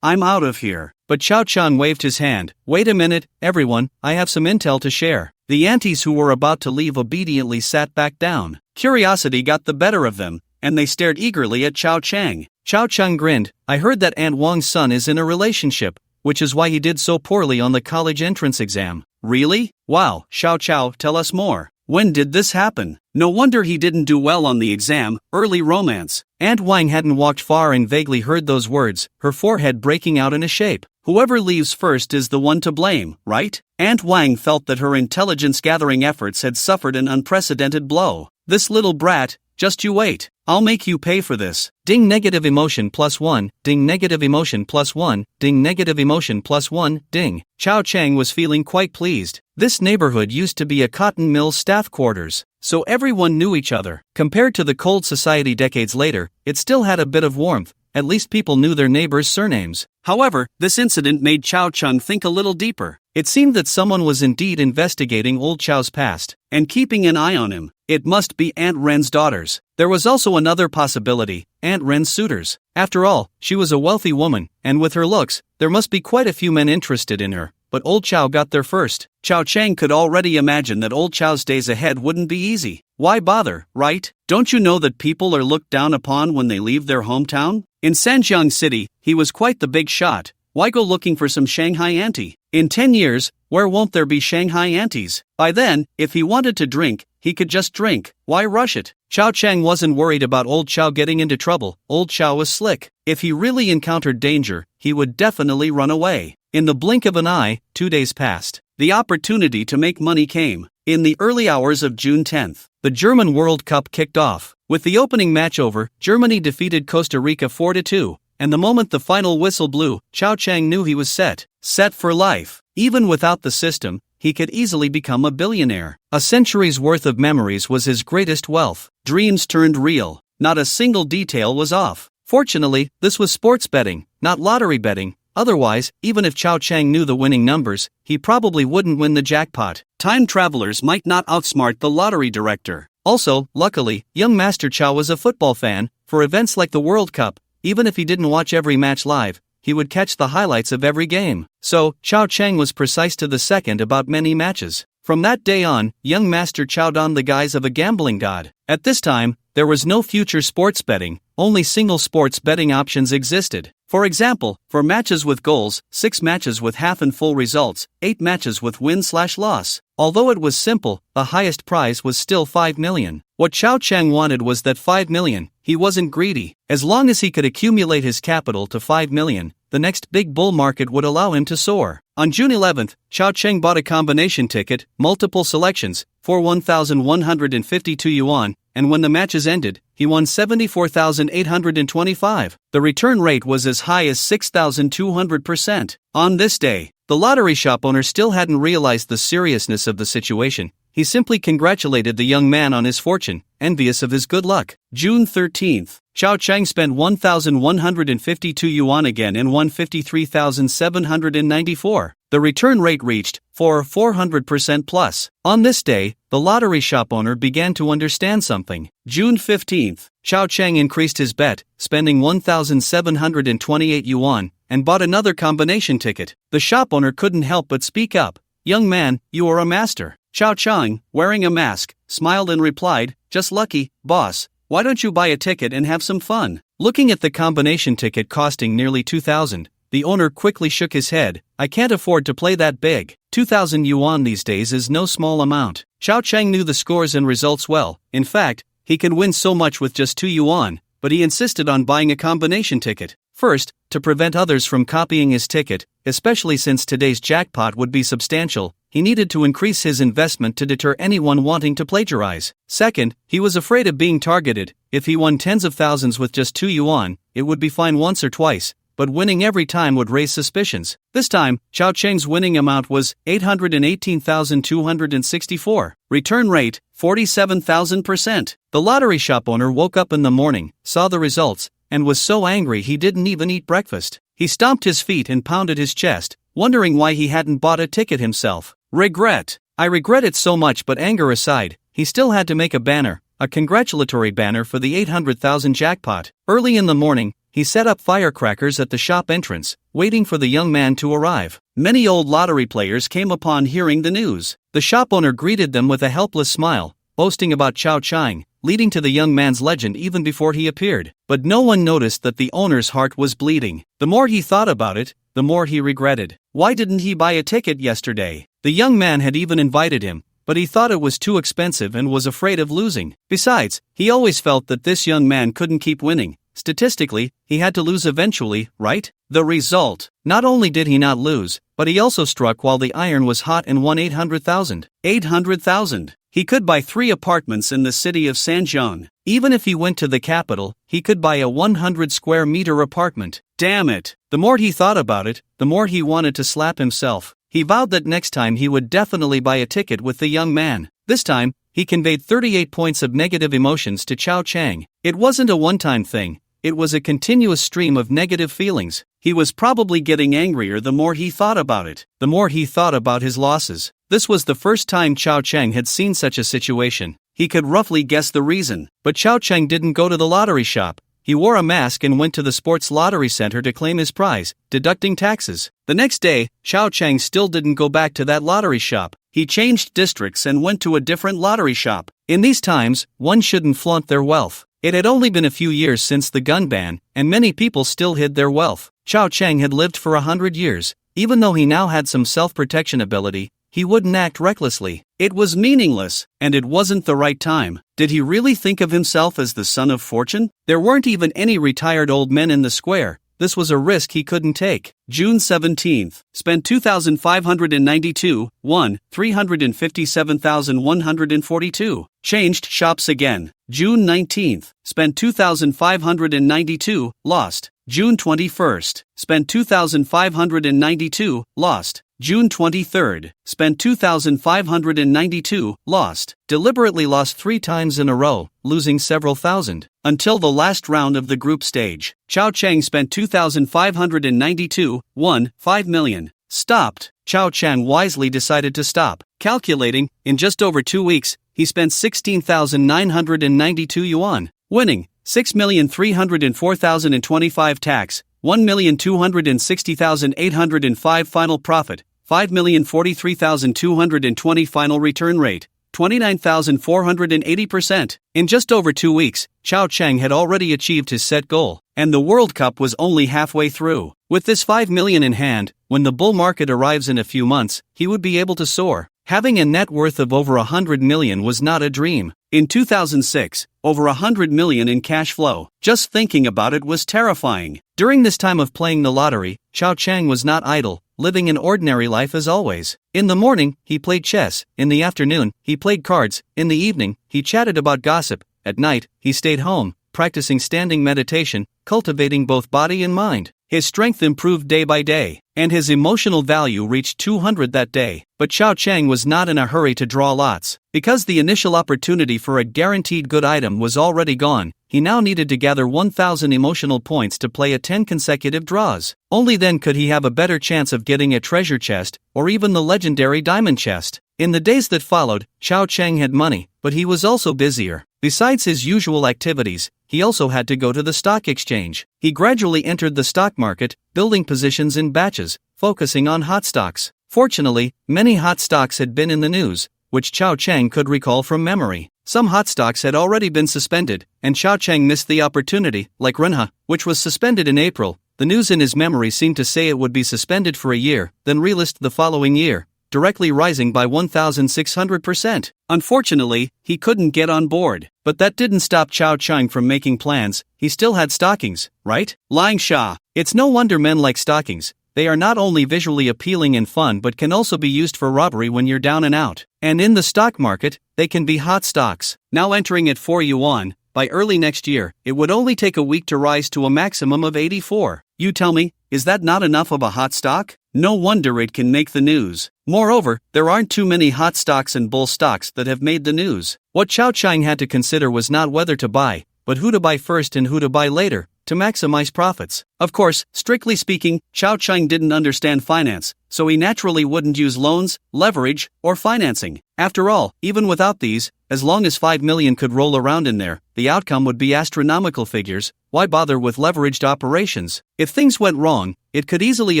I'm out of here. But Chow Chang waved his hand. Wait a minute, everyone, I have some intel to share. The aunties who were about to leave obediently sat back down. Curiosity got the better of them, and they stared eagerly at Chow Chang. Chow Chang grinned. I heard that Aunt Wang's son is in a relationship, which is why he did so poorly on the college entrance exam. Really? Wow, Chow, tell us more. When did this happen? No wonder he didn't do well on the exam. Early romance. Aunt Wang hadn't walked far and vaguely heard those words, her forehead breaking out in a shape. Whoever leaves first is the one to blame, right? Aunt Wang felt that her intelligence-gathering efforts had suffered an unprecedented blow. This little brat, just you wait. I'll make you pay for this. Ding negative emotion +1, ding negative emotion +1, ding negative emotion +1, ding. Chow Chang was feeling quite pleased. This neighborhood used to be a cotton mill staff quarters, so everyone knew each other. Compared to the cold society decades later, it still had a bit of warmth. At least people knew their neighbors' surnames. However, this incident made Chow Chang think a little deeper. It seemed that someone was indeed investigating old Chow's past, and keeping an eye on him. It must be Aunt Ren's daughters. There was also another possibility, Aunt Ren's suitors. After all, she was a wealthy woman, and with her looks, there must be quite a few men interested in her. But old Chow got there first. Chow Chang could already imagine that old Chow's days ahead wouldn't be easy. Why bother, right? Don't you know that people are looked down upon when they leave their hometown? In Sanjiang City, he was quite the big shot. Why go looking for some Shanghai auntie? In 10 years, where won't there be Shanghai aunties? By then, if he wanted to drink, he could just drink. Why rush it? Chow Chang wasn't worried about old Chow getting into trouble. Old Chow was slick. If he really encountered danger, he would definitely run away. In the blink of an eye, 2 days passed. The opportunity to make money came. In the early hours of June 10th, the German World Cup kicked off. With the opening match over, Germany defeated Costa Rica 4-2, and the moment the final whistle blew, Chow Chang knew he was set for life. Even without the system, he could easily become a billionaire. A century's worth of memories was his greatest wealth. Dreams turned real. Not a single detail was off. Fortunately, this was sports betting, not lottery betting. Otherwise, even if Chow Chang knew the winning numbers, he probably wouldn't win the jackpot. Time travelers might not outsmart the lottery director. Also, luckily, young Master Chow was a football fan. For events like the World Cup, even if he didn't watch every match live, he would catch the highlights of every game. So, Chow Chang was precise to the second about many matches. From that day on, young Master Chow donned the guise of a gambling god. At this time, there was no future sports betting, only single sports betting options existed. For example, for matches with goals, 6 matches with half and full results, 8 matches with win/loss. Although it was simple, the highest prize was still 5 million. What Chow Chang wanted was that 5 million. He wasn't greedy. As long as he could accumulate his capital to 5 million, the next big bull market would allow him to soar. On June 11th, Chow Chang bought a combination ticket, multiple selections, for 1,152 yuan, and when the matches ended, he won 74,825. The return rate was as high as 6,200%. On this day, the lottery shop owner still hadn't realized the seriousness of the situation. He simply congratulated the young man on his fortune, envious of his good luck. June 13th, Chow Chang spent 1,152 yuan again and won 53,794. The return rate reached 400% plus. On this day, the lottery shop owner began to understand something. June 15th, Chow Chang increased his bet, spending 1,728 yuan, and bought another combination ticket. The shop owner couldn't help but speak up. "Young man, you are a master." Chow Chang, wearing a mask, smiled and replied, "Just lucky, boss. Why don't you buy a ticket and have some fun?" Looking at the combination ticket costing nearly 2,000, the owner quickly shook his head. "I can't afford to play that big. 2,000 yuan these days is no small amount." Chow Chang knew the scores and results well. In fact, he could win so much with just 2 yuan, but he insisted on buying a combination ticket. First, to prevent others from copying his ticket, especially since today's jackpot would be substantial, he needed to increase his investment to deter anyone wanting to plagiarize. Second, he was afraid of being targeted. If he won tens of thousands with just 2 yuan, it would be fine once or twice, but winning every time would raise suspicions. This time, Chow Chang's winning amount was 818,264. Return rate, 47,000%. The lottery shop owner woke up in the morning, saw the results, and was so angry he didn't even eat breakfast. He stomped his feet and pounded his chest, wondering why he hadn't bought a ticket himself. Regret. I regret it so much, but anger aside, he still had to make a banner, a congratulatory banner for the 800,000 jackpot. Early in the morning, he set up firecrackers at the shop entrance, waiting for the young man to arrive. Many old lottery players came upon hearing the news. The shop owner greeted them with a helpless smile, boasting about Chao Chang, leading to the young man's legend even before he appeared. But no one noticed that the owner's heart was bleeding. The more he thought about it, the more he regretted. Why didn't he buy a ticket yesterday? The young man had even invited him, but he thought it was too expensive and was afraid of losing. Besides, he always felt that this young man couldn't keep winning. Statistically, he had to lose eventually, right? The result: not only did he not lose, but he also struck while the iron was hot and won 800,000. 800,000! He could buy 3 apartments in the city of Sanjiang. Even if he went to the capital, he could buy a 100 square meter apartment. Damn it! The more he thought about it, the more he wanted to slap himself. He vowed that next time he would definitely buy a ticket with the young man. This time, he conveyed 38 points of negative emotions to Chao Chang. It wasn't a one-time thing, it was a continuous stream of negative feelings. He was probably getting angrier the more he thought about it, the more he thought about his losses. This was the first time Chao Chang had seen such a situation. He could roughly guess the reason, but Chao Chang didn't go to the lottery shop. He wore a mask and went to the sports lottery center to claim his prize, deducting taxes. The next day, Chao Chang still didn't go back to that lottery shop. He changed districts and went to a different lottery shop. In these times, one shouldn't flaunt their wealth. It had only been a few years since the gun ban, and many people still hid their wealth. Chao Chang had lived for 100 years. Even though he now had some self-protection ability, he wouldn't act recklessly. It was meaningless, and it wasn't the right time. Did he really think of himself as the son of fortune? There weren't even any retired old men in the square. This was a risk he couldn't take. June 17th. Spent 2,592, won 357,142. Changed shops again. June 19th. Spent 2,592, lost. June 21st. Spent 2,592, lost. June 23rd. Spent 2,592, lost. Deliberately lost 3 times in a row, losing several thousand. Until the last round of the group stage. Chao Chang spent 2,592, won 5 million. Stopped. Chao Chang wisely decided to stop. Calculating, in just over 2 weeks, he spent 16,992 yuan. Winning, 6,304,025 tax, 1,260,805 final profit, 5,043,220 final return rate, 29,480%. In just over 2 weeks, Chao Chang had already achieved his set goal, and the World Cup was only halfway through. With this 5 million in hand, when the bull market arrives in a few months, he would be able to soar. Having a net worth of over 100 million was not a dream. In 2006, over 100 million in cash flow. Just thinking about it was terrifying. During this time of playing the lottery, Chao Chang was not idle, living an ordinary life as always. In the morning, he played chess. In the afternoon, he played cards. In the evening, he chatted about gossip. At night, he stayed home, practicing standing meditation, cultivating both body and mind. His strength improved day by day, and his emotional value reached 200 that day. But Chao Chang was not in a hurry to draw lots. Because the initial opportunity for a guaranteed good item was already gone, he now needed to gather 1,000 emotional points to play 10 consecutive draws. Only then could he have a better chance of getting a treasure chest, or even the legendary diamond chest. In the days that followed, Chao Chang had money, but he was also busier. Besides his usual activities, he also had to go to the stock exchange. He gradually entered the stock market, building positions in batches, focusing on hot stocks. Fortunately, many hot stocks had been in the news, which Chao Chang could recall from memory. Some hot stocks had already been suspended, and Chao Chang missed the opportunity, like Renha, which was suspended in April. The news in his memory seemed to say it would be suspended for a year, then relist the following year, directly rising by 1,600%. Unfortunately, he couldn't get on board. But that didn't stop Chao Chang from making plans. He still had stockings, right? Lying Sha. It's no wonder men like stockings. They are not only visually appealing and fun but can also be used for robbery when you're down and out. And in the stock market, they can be hot stocks. Now entering at 4 yuan, by early next year, it would only take a week to rise to a maximum of 84. You tell me, is that not enough of a hot stock? No wonder it can make the news. Moreover, there aren't too many hot stocks and bull stocks that have made the news. What Chao Chang had to consider was not whether to buy, but who to buy first and who to buy later. to maximize profits. Of course, strictly speaking, Xiao Cheng didn't understand finance, so he naturally wouldn't use loans, leverage, or financing. After all, even without these, as long as 5 million could roll around in there, the outcome would be astronomical figures. Why bother with leveraged operations? If things went wrong, it could easily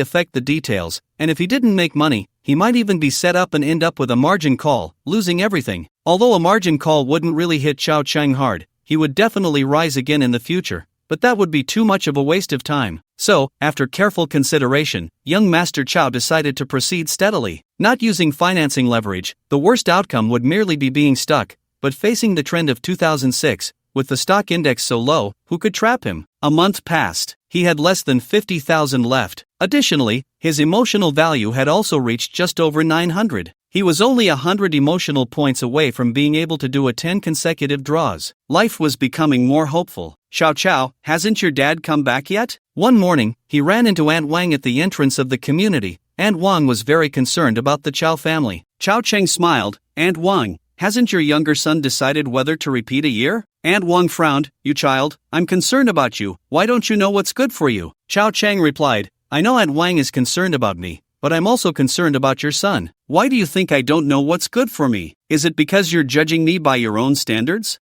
affect the details, and if he didn't make money, he might even be set up and end up with a margin call, losing everything. Although a margin call wouldn't really hit Xiao Cheng hard, he would definitely rise again in the future, but that would be too much of a waste of time. So, after careful consideration, young Master Qiao decided to proceed steadily. Not using financing leverage, the worst outcome would merely be being stuck, but facing the trend of 2006, with the stock index so low, who could trap him? A month passed. He had less than 50,000 left. Additionally, his emotional value had also reached just over 900. He was only 100 emotional points away from being able to do a 10 consecutive draws. Life was becoming more hopeful. Xiao Qiao, hasn't your dad come back yet? One morning, he ran into Aunt Wang at the entrance of the community. Aunt Wang was very concerned about the Qiao family. Xiao Cheng smiled. Aunt Wang, hasn't your younger son decided whether to repeat a year? Aunt Wang frowned. You child, I'm concerned about you. Why don't you know what's good for you? Xiao Cheng replied. I know Aunt Wang is concerned about me, but I'm also concerned about your son. Why do you think I don't know what's good for me? Is it because you're judging me by your own standards?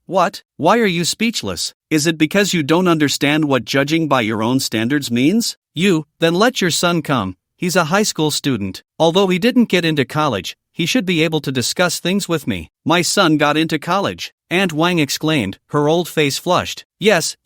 What? Why are you speechless? Is it because you don't understand what judging by your own standards means? Then let your son come. He's a high school student. Although he didn't get into college, he should be able to discuss things with me. My son got into college. Aunt Wang exclaimed, her old face flushed. Yes,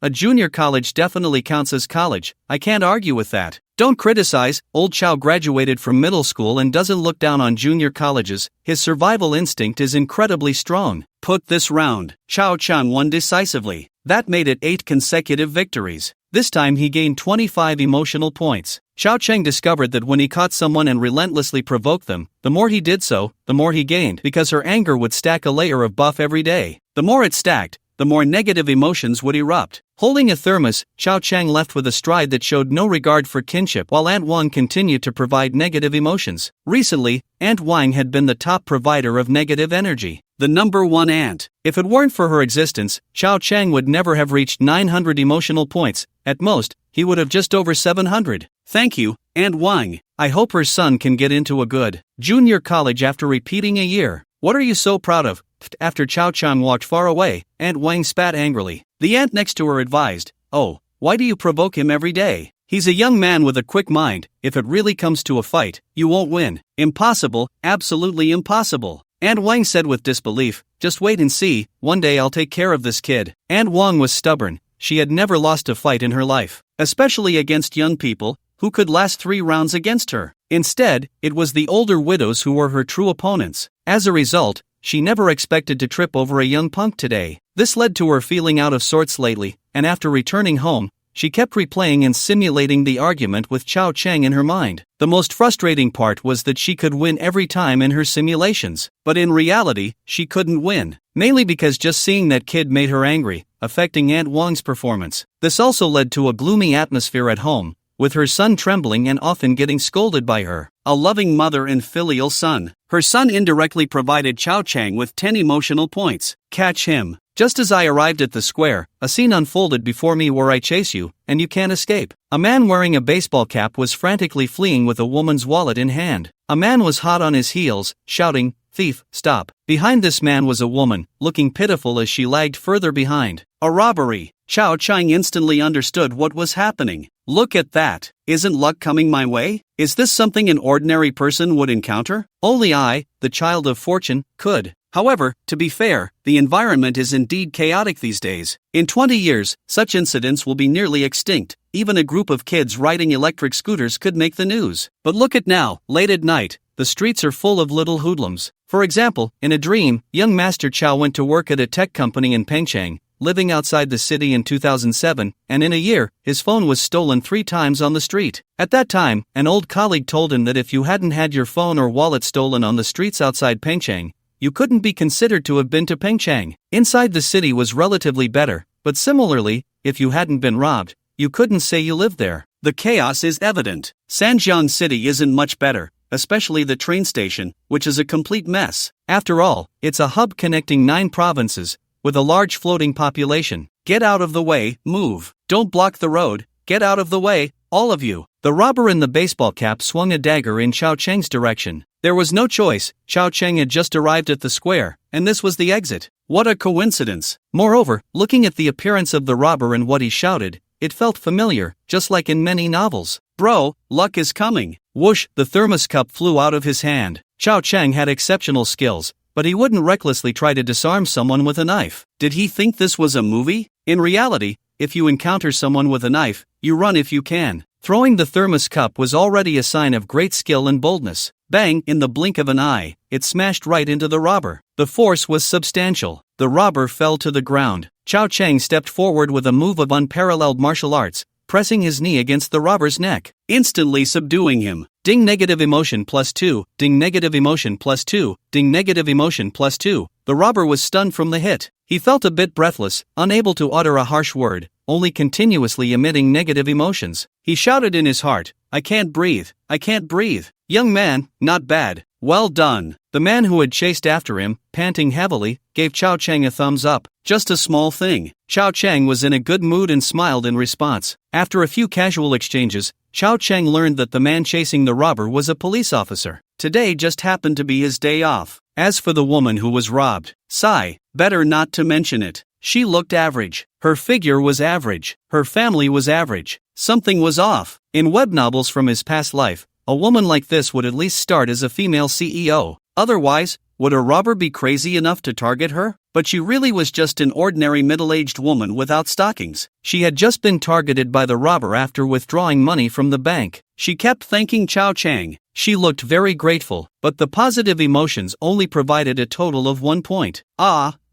a junior college definitely counts as college. I can't argue with that. Don't criticize. Old Qiao graduated from middle school and doesn't look down on junior colleges. His survival instinct is incredibly strong. Put this round, Xiao Cheng won decisively. That made it 8 consecutive victories. This time he gained 25 emotional points. Xiao Cheng discovered that when he caught someone and relentlessly provoked them, the more he did so, the more he gained, because her anger would stack a layer of buff every day. The more it stacked, the more negative emotions would erupt. Holding a thermos, Xiao Cheng left with a stride that showed no regard for kinship while Aunt Wang continued to provide negative emotions. Recently, Aunt Wang had been the top provider of negative energy. The number one aunt. If it weren't for her existence, Xiao Cheng would never have reached 900 emotional points. At most, he would have just over 700. Thank you, Aunt Wang. I hope her son can get into a good junior college after repeating a year. What are you so proud of? After Xiao Cheng walked far away, Aunt Wang spat angrily. The aunt next to her advised, Oh, why do you provoke him every day? He's a young man with a quick mind. If it really comes to a fight, you won't win. Impossible, absolutely impossible. Aunt Wang said with disbelief, Just wait and see, one day I'll take care of this kid. Aunt Wang was stubborn. She had never lost a fight in her life, especially against young people, who could last 3 rounds against her. Instead, it was the older widows who were her true opponents. As a result, she never expected to trip over a young punk today. This led to her feeling out of sorts lately, and after returning home, she kept replaying and simulating the argument with Xiao Cheng in her mind. The most frustrating part was that she could win every time in her simulations, but in reality, she couldn't win, mainly because just seeing that kid made her angry, affecting Aunt Wang's performance. This also led to a gloomy atmosphere at home, with her son trembling and often getting scolded by her. A loving mother and filial son. Her son indirectly provided Xiao Cheng with 10 emotional points. Catch him. Just as I arrived at the square, a scene unfolded before me where I chase you, and you can't escape. A man wearing a baseball cap was frantically fleeing with a woman's wallet in hand. A man was hot on his heels, shouting, Thief, stop. Behind this man was a woman, looking pitiful as she lagged further behind. A robbery. Xiao Cheng instantly understood what was happening. Look at that. Isn't luck coming my way? Is this something an ordinary person would encounter? Only I, the child of fortune, could. However, to be fair, the environment is indeed chaotic these days. In 20 years, such incidents will be nearly extinct. Even a group of kids riding electric scooters could make the news. But look at now, late at night, the streets are full of little hoodlums. For example, in a dream, young Master Qiao went to work at a tech company in Pengcheng, living outside the city in 2007, and in a year, his phone was stolen 3 times on the street. At that time, an old colleague told him that if you hadn't had your phone or wallet stolen on the streets outside Pengcheng, you couldn't be considered to have been to Pengcheng. Inside the city was relatively better, but similarly, if you hadn't been robbed, you couldn't say you lived there. The chaos is evident. Sanjiang City isn't much better, especially the train station, which is a complete mess. After all, it's a hub connecting 9 provinces, with a large floating population. Get out of the way, move. Don't block the road, get out of the way, all of you. The robber in the baseball cap swung a dagger in Chao Cheng's direction. There was no choice, Chao Cheng had just arrived at the square, and this was the exit. What a coincidence. Moreover, looking at the appearance of the robber and what he shouted, it felt familiar, just like in many novels. Bro, luck is coming. Whoosh, the thermos cup flew out of his hand. Chao Cheng had exceptional skills, but he wouldn't recklessly try to disarm someone with a knife. Did he think this was a movie? In reality, if you encounter someone with a knife, you run if you can. Throwing the thermos cup was already a sign of great skill and boldness. Bang, in the blink of an eye, it smashed right into the robber. The force was substantial. The robber fell to the ground. Chao Cheng stepped forward with a move of unparalleled martial arts, pressing his knee against the robber's neck, instantly subduing him. Ding negative emotion +2, ding negative emotion +2, ding negative emotion +2. The robber was stunned from the hit. He felt a bit breathless, unable to utter a harsh word, only continuously emitting negative emotions. He shouted in his heart, I can't breathe, I can't breathe. Young man, not bad. Well done. The man who had chased after him, panting heavily, gave Chao Cheng a thumbs up. Just a small thing. Chao Cheng was in a good mood and smiled in response. After a few casual exchanges, Chao Cheng learned that the man chasing the robber was a police officer. Today just happened to be his day off. As for the woman who was robbed, sigh, better not to mention it. She looked average. Her figure was average. Her family was average. Something was off. In web novels from his past life, a woman like this would at least start as a female CEO. Otherwise, would a robber be crazy enough to target her? But she really was just an ordinary middle-aged woman without stockings. She had just been targeted by the robber after withdrawing money from the bank. She kept thanking Chao Cheng. She looked very grateful, but the positive emotions only provided a total of 1 point.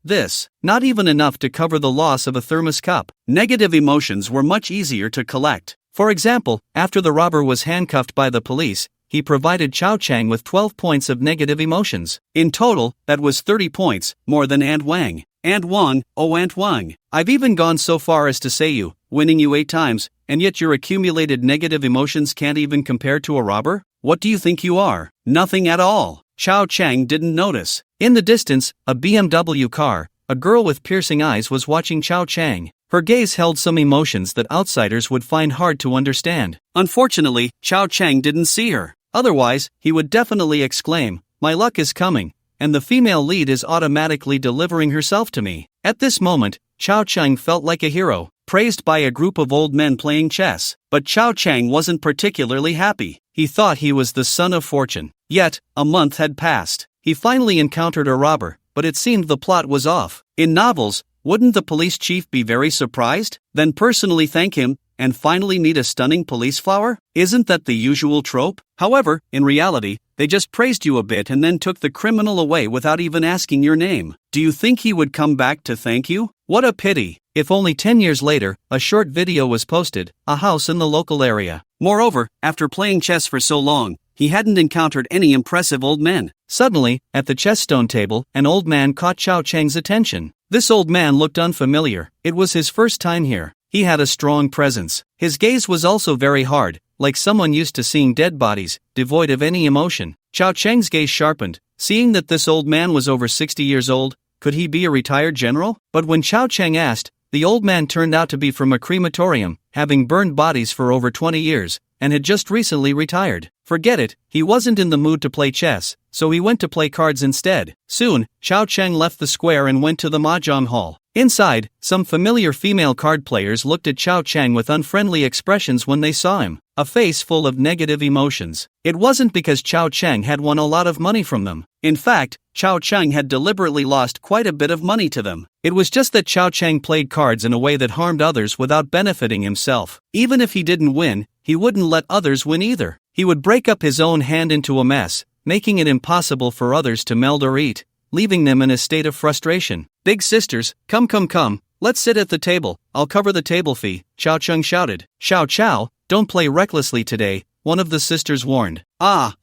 This, not even enough to cover the loss of a thermos cup. Negative emotions were much easier to collect. For example, after the robber was handcuffed by the police, he provided Chao Cheng with 12 points of negative emotions. In total, that was 30 points, more than Aunt Wang. Aunt Wang, oh Aunt Wang. I've even gone so far as to say winning you 8 times, and yet your accumulated negative emotions can't even compare to a robber? What do you think you are? Nothing at all. Chao Cheng didn't notice. In the distance, a BMW car, a girl with piercing eyes was watching Chao Cheng. Her gaze held some emotions that outsiders would find hard to understand. Unfortunately, Chao Cheng didn't see her. Otherwise, he would definitely exclaim, my luck is coming, and the female lead is automatically delivering herself to me. At this moment, Chao Cheng felt like a hero, praised by a group of old men playing chess. But Chao Cheng wasn't particularly happy. He thought he was the son of fortune. Yet, a month had passed. He finally encountered a robber, but it seemed the plot was off. In novels, wouldn't the police chief be very surprised? Then personally thank him, and finally meet a stunning police flower? Isn't that the usual trope? However, in reality, they just praised you a bit and then took the criminal away without even asking your name. Do you think he would come back to thank you? What a pity. If only 10 years later, a short video was posted, a house in the local area. Moreover, after playing chess for so long, he hadn't encountered any impressive old men. Suddenly, at the chess stone table, an old man caught Chao Cheng's attention. This old man looked unfamiliar. It was his first time here. He had a strong presence. His gaze was also very hard, like someone used to seeing dead bodies, devoid of any emotion. Chao Cheng's gaze sharpened, seeing that this old man was over 60 years old. Could he be a retired general? But when Chao Cheng asked, the old man turned out to be from a crematorium, having burned bodies for over 20 years, and had just recently retired. Forget it, he wasn't in the mood to play chess, so he went to play cards instead. Soon, Chao Cheng left the square and went to the mahjong hall. Inside, some familiar female card players looked at Chao Cheng with unfriendly expressions when they saw him, a face full of negative emotions. It wasn't because Chao Cheng had won a lot of money from them. In fact, Chao Cheng had deliberately lost quite a bit of money to them. It was just that Chao Cheng played cards in a way that harmed others without benefiting himself. Even if he didn't win, he wouldn't let others win either. He would break up his own hand into a mess, making it impossible for others to meld or eat, leaving them in a state of frustration. Big sisters, come, let's sit at the table, I'll cover the table fee, Chao Cheng shouted. Chao, don't play recklessly today, one of the sisters warned.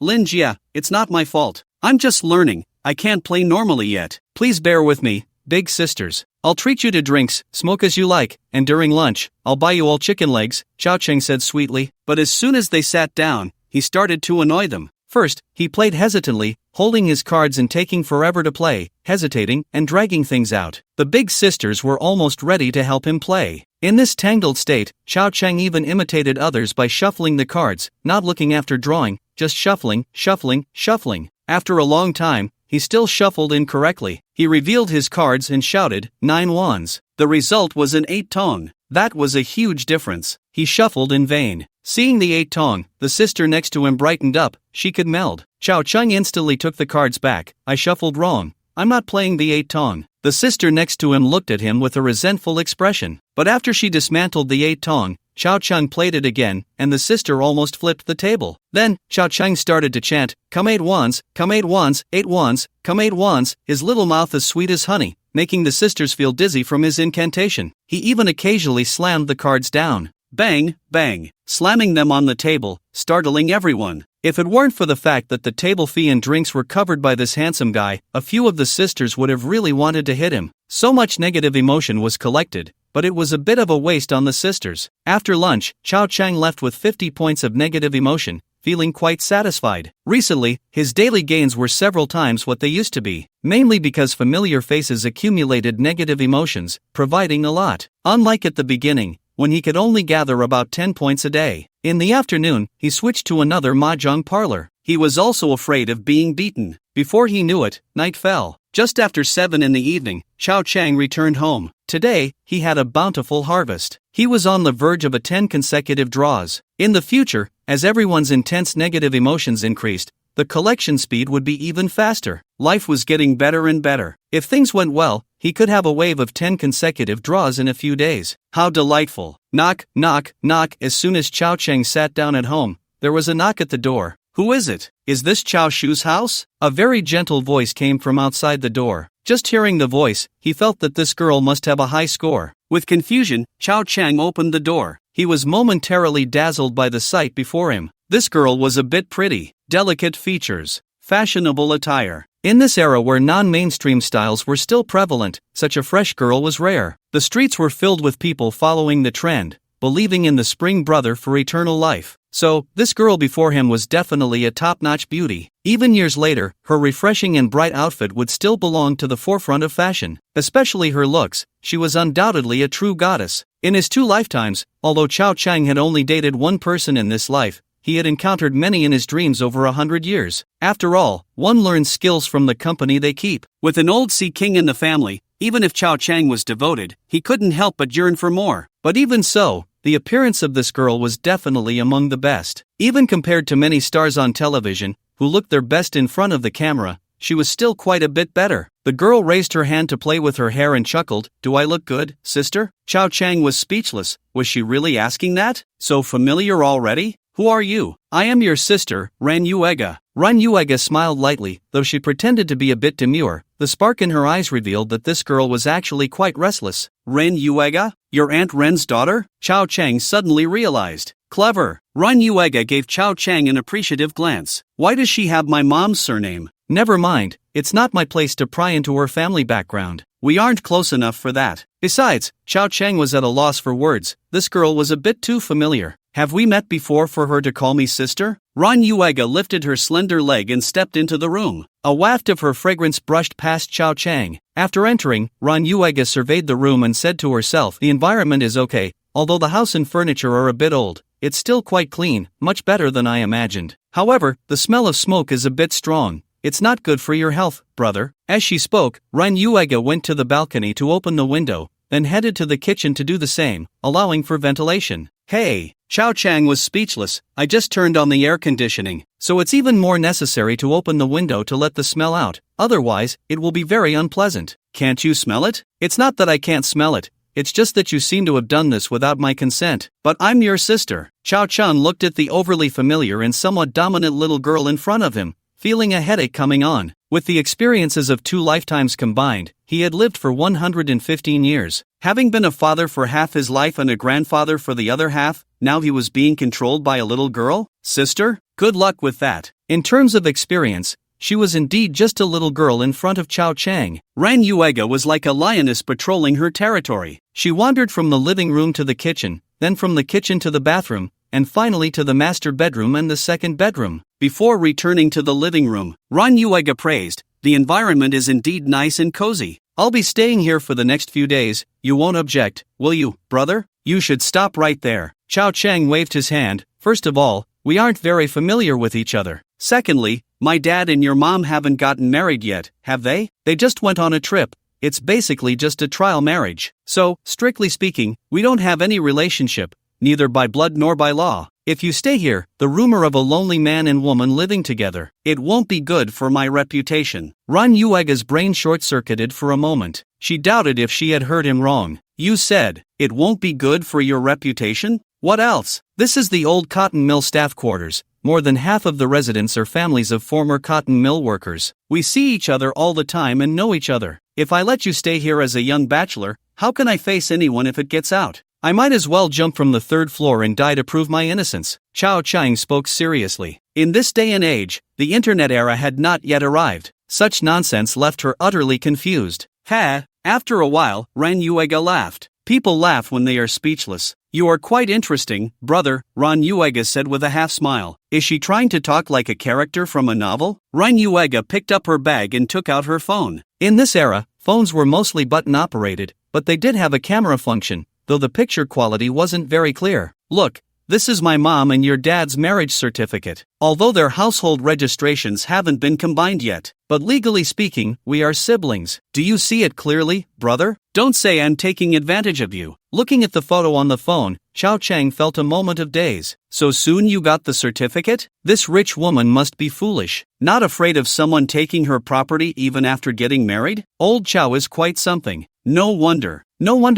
Lin Jia, it's not my fault. I'm just learning, I can't play normally yet. Please bear with me, big sisters. I'll treat you to drinks, smoke as you like, and during lunch, I'll buy you all chicken legs, Chao Cheng said sweetly. But as soon as they sat down, he started to annoy them. First, he played hesitantly, holding his cards and taking forever to play, hesitating and dragging things out. The big sisters were almost ready to help him play. In this tangled state, Chao Chang even imitated others by shuffling the cards, not looking after drawing, just shuffling, shuffling, shuffling. After a long time, he still shuffled incorrectly. He revealed his cards and shouted, 9 wands. The result was an 8 tong. That was a huge difference. He shuffled in vain. Seeing the 8 tong, the sister next to him brightened up. She could meld. Chao Chang instantly took the cards back. I shuffled wrong. I'm not playing the 8 tong. The sister next to him looked at him with a resentful expression. But after she dismantled the 8 tong, Chao Chang played it again, and the sister almost flipped the table. Then, Chao Chang started to chant, come 8 wands, come 8 wands, 8 wands, come 8 wands, his little mouth as sweet as honey, making the sisters feel dizzy from his incantation. He even occasionally slammed the cards down. Bang, bang, slamming them on the table, startling everyone. If it weren't for the fact that the table fee and drinks were covered by this handsome guy, a few of the sisters would have really wanted to hit him. So much negative emotion was collected, but it was a bit of a waste on the sisters. After lunch, Chao Chang left with 50 points of negative emotion, feeling quite satisfied. Recently, his daily gains were several times what they used to be, mainly because familiar faces accumulated negative emotions, providing a lot. Unlike at the beginning, when he could only gather about 10 points a day. In the afternoon, he switched to another mahjong parlor. He was also afraid of being beaten. Before he knew it, night fell. Just after 7 in the evening, Chao Chang returned home. Today, he had a bountiful harvest. He was on the verge of 10 consecutive draws. In the future, as everyone's intense negative emotions increased, the collection speed would be even faster. Life was getting better and better. If things went well, he could have a wave of 10 consecutive draws in a few days. How delightful. Knock, knock, knock. As soon as Chao Chang sat down at home, there was a knock at the door. Who is it? Is this Chao Shu's house? A very gentle voice came from outside the door. Just hearing the voice, he felt that this girl must have a high score. With confusion, Chao Chang opened the door. He was momentarily dazzled by the sight before him. This girl was a bit pretty. Delicate features. Fashionable attire. In this era where non-mainstream styles were still prevalent, such a fresh girl was rare. The streets were filled with people following the trend, believing in the spring brother for eternal life. So, this girl before him was definitely a top-notch beauty. Even years later, her refreshing and bright outfit would still belong to the forefront of fashion. Especially her looks, she was undoubtedly a true goddess. In his 2 lifetimes, although Chao Chang had only dated one person in this life, he had encountered many in his dreams over 100 years. After all, one learns skills from the company they keep. With an old sea king in the family, even if Chao Chang was devoted, he couldn't help but yearn for more. But even so, the appearance of this girl was definitely among the best. Even compared to many stars on television, who looked their best in front of the camera, she was still quite a bit better. The girl raised her hand to play with her hair and chuckled, "Do I look good, sister?" Chao Chang was speechless. Was she really asking that? So familiar already? Who are you? I am your sister, Ran Yuega. Ran Yuega smiled lightly, though she pretended to be a bit demure. The spark in her eyes revealed that this girl was actually quite restless. Ran Yuega? Your Aunt Ren's daughter? Chao Chang suddenly realized. Clever. Ran Yuega gave Chao Chang an appreciative glance. Why does she have my mom's surname? Never mind, it's not my place to pry into her family background. We aren't close enough for that. Besides, Chao Chang was at a loss for words. This girl was a bit too familiar. Have we met before for her to call me sister? Ran Yuega lifted her slender leg and stepped into the room. A waft of her fragrance brushed past Chao Chang. After entering, Ran Yuega surveyed the room and said to herself, the environment is okay, although the house and furniture are a bit old. It's still quite clean, much better than I imagined. However, the smell of smoke is a bit strong. It's not good for your health, brother. As she spoke, Ran Yuega went to the balcony to open the window, then headed to the kitchen to do the same, allowing for ventilation. Hey! Chao Chang was speechless. I just turned on the air conditioning, so it's even more necessary to open the window to let the smell out. Otherwise, it will be very unpleasant. Can't you smell it? It's not that I can't smell it. It's just that you seem to have done this without my consent. But I'm your sister. Chao Chang looked at the overly familiar and somewhat dominant little girl in front of him, feeling a headache coming on. With the experiences of 2 lifetimes combined, he had lived for 115 years. Having been a father for half his life and a grandfather for the other half, now he was being controlled by a little girl? Sister? Good luck with that. In terms of experience, she was indeed just a little girl in front of Chao Chang. Ran Yuega was like a lioness patrolling her territory. She wandered from the living room to the kitchen, then from the kitchen to the bathroom, and finally to the master bedroom and the second bedroom. before returning to the living room. Ran Yuega praised, "The environment is indeed nice and cozy. I'll be staying here for the next few days. You won't object, will you, brother?" "You should stop right there." Chao Chang waved his hand. "First of all, we aren't very familiar with each other. Secondly, my dad and your mom haven't gotten married yet, have they? They just went on a trip. It's basically just a trial marriage. So, strictly speaking, we don't have any relationship, neither by blood nor by law. If you stay here, the rumor of a lonely man and woman living together, it won't be good for my reputation." Ran Yuega's brain short-circuited for a moment. She doubted if she had heard him wrong. "You said, it won't be good for your reputation? What else?" "This is the old cotton mill staff quarters. More than half of the residents are families of former cotton mill workers. We see each other all the time and know each other. If I let you stay here as a young bachelor, how can I face anyone if it gets out? I might as well jump from the third floor and die to prove my innocence." Chao Chang spoke seriously. In this day and age, the internet era had not yet arrived. Such nonsense left her utterly confused. "Ha!" After a while, Ran Yuega laughed. People laugh when they are speechless. "You are quite interesting, brother," Ran Yuega said with a half-smile. Is she trying to talk like a character from a novel? Ran Yuega picked up her bag and took out her phone. In this era, phones were mostly button-operated, but they did have a camera function, though the picture quality wasn't very clear. "Look, this is my mom and your dad's marriage certificate. Although their household registrations haven't been combined yet, but legally speaking, we are siblings. Do you see it clearly, brother? Don't say I'm taking advantage of you." Looking at the photo on the phone, Chao Chang felt a moment of daze. "So soon you got the certificate? This rich woman must be foolish. Not afraid of someone taking her property even after getting married? Old Chao is quite something. No wonder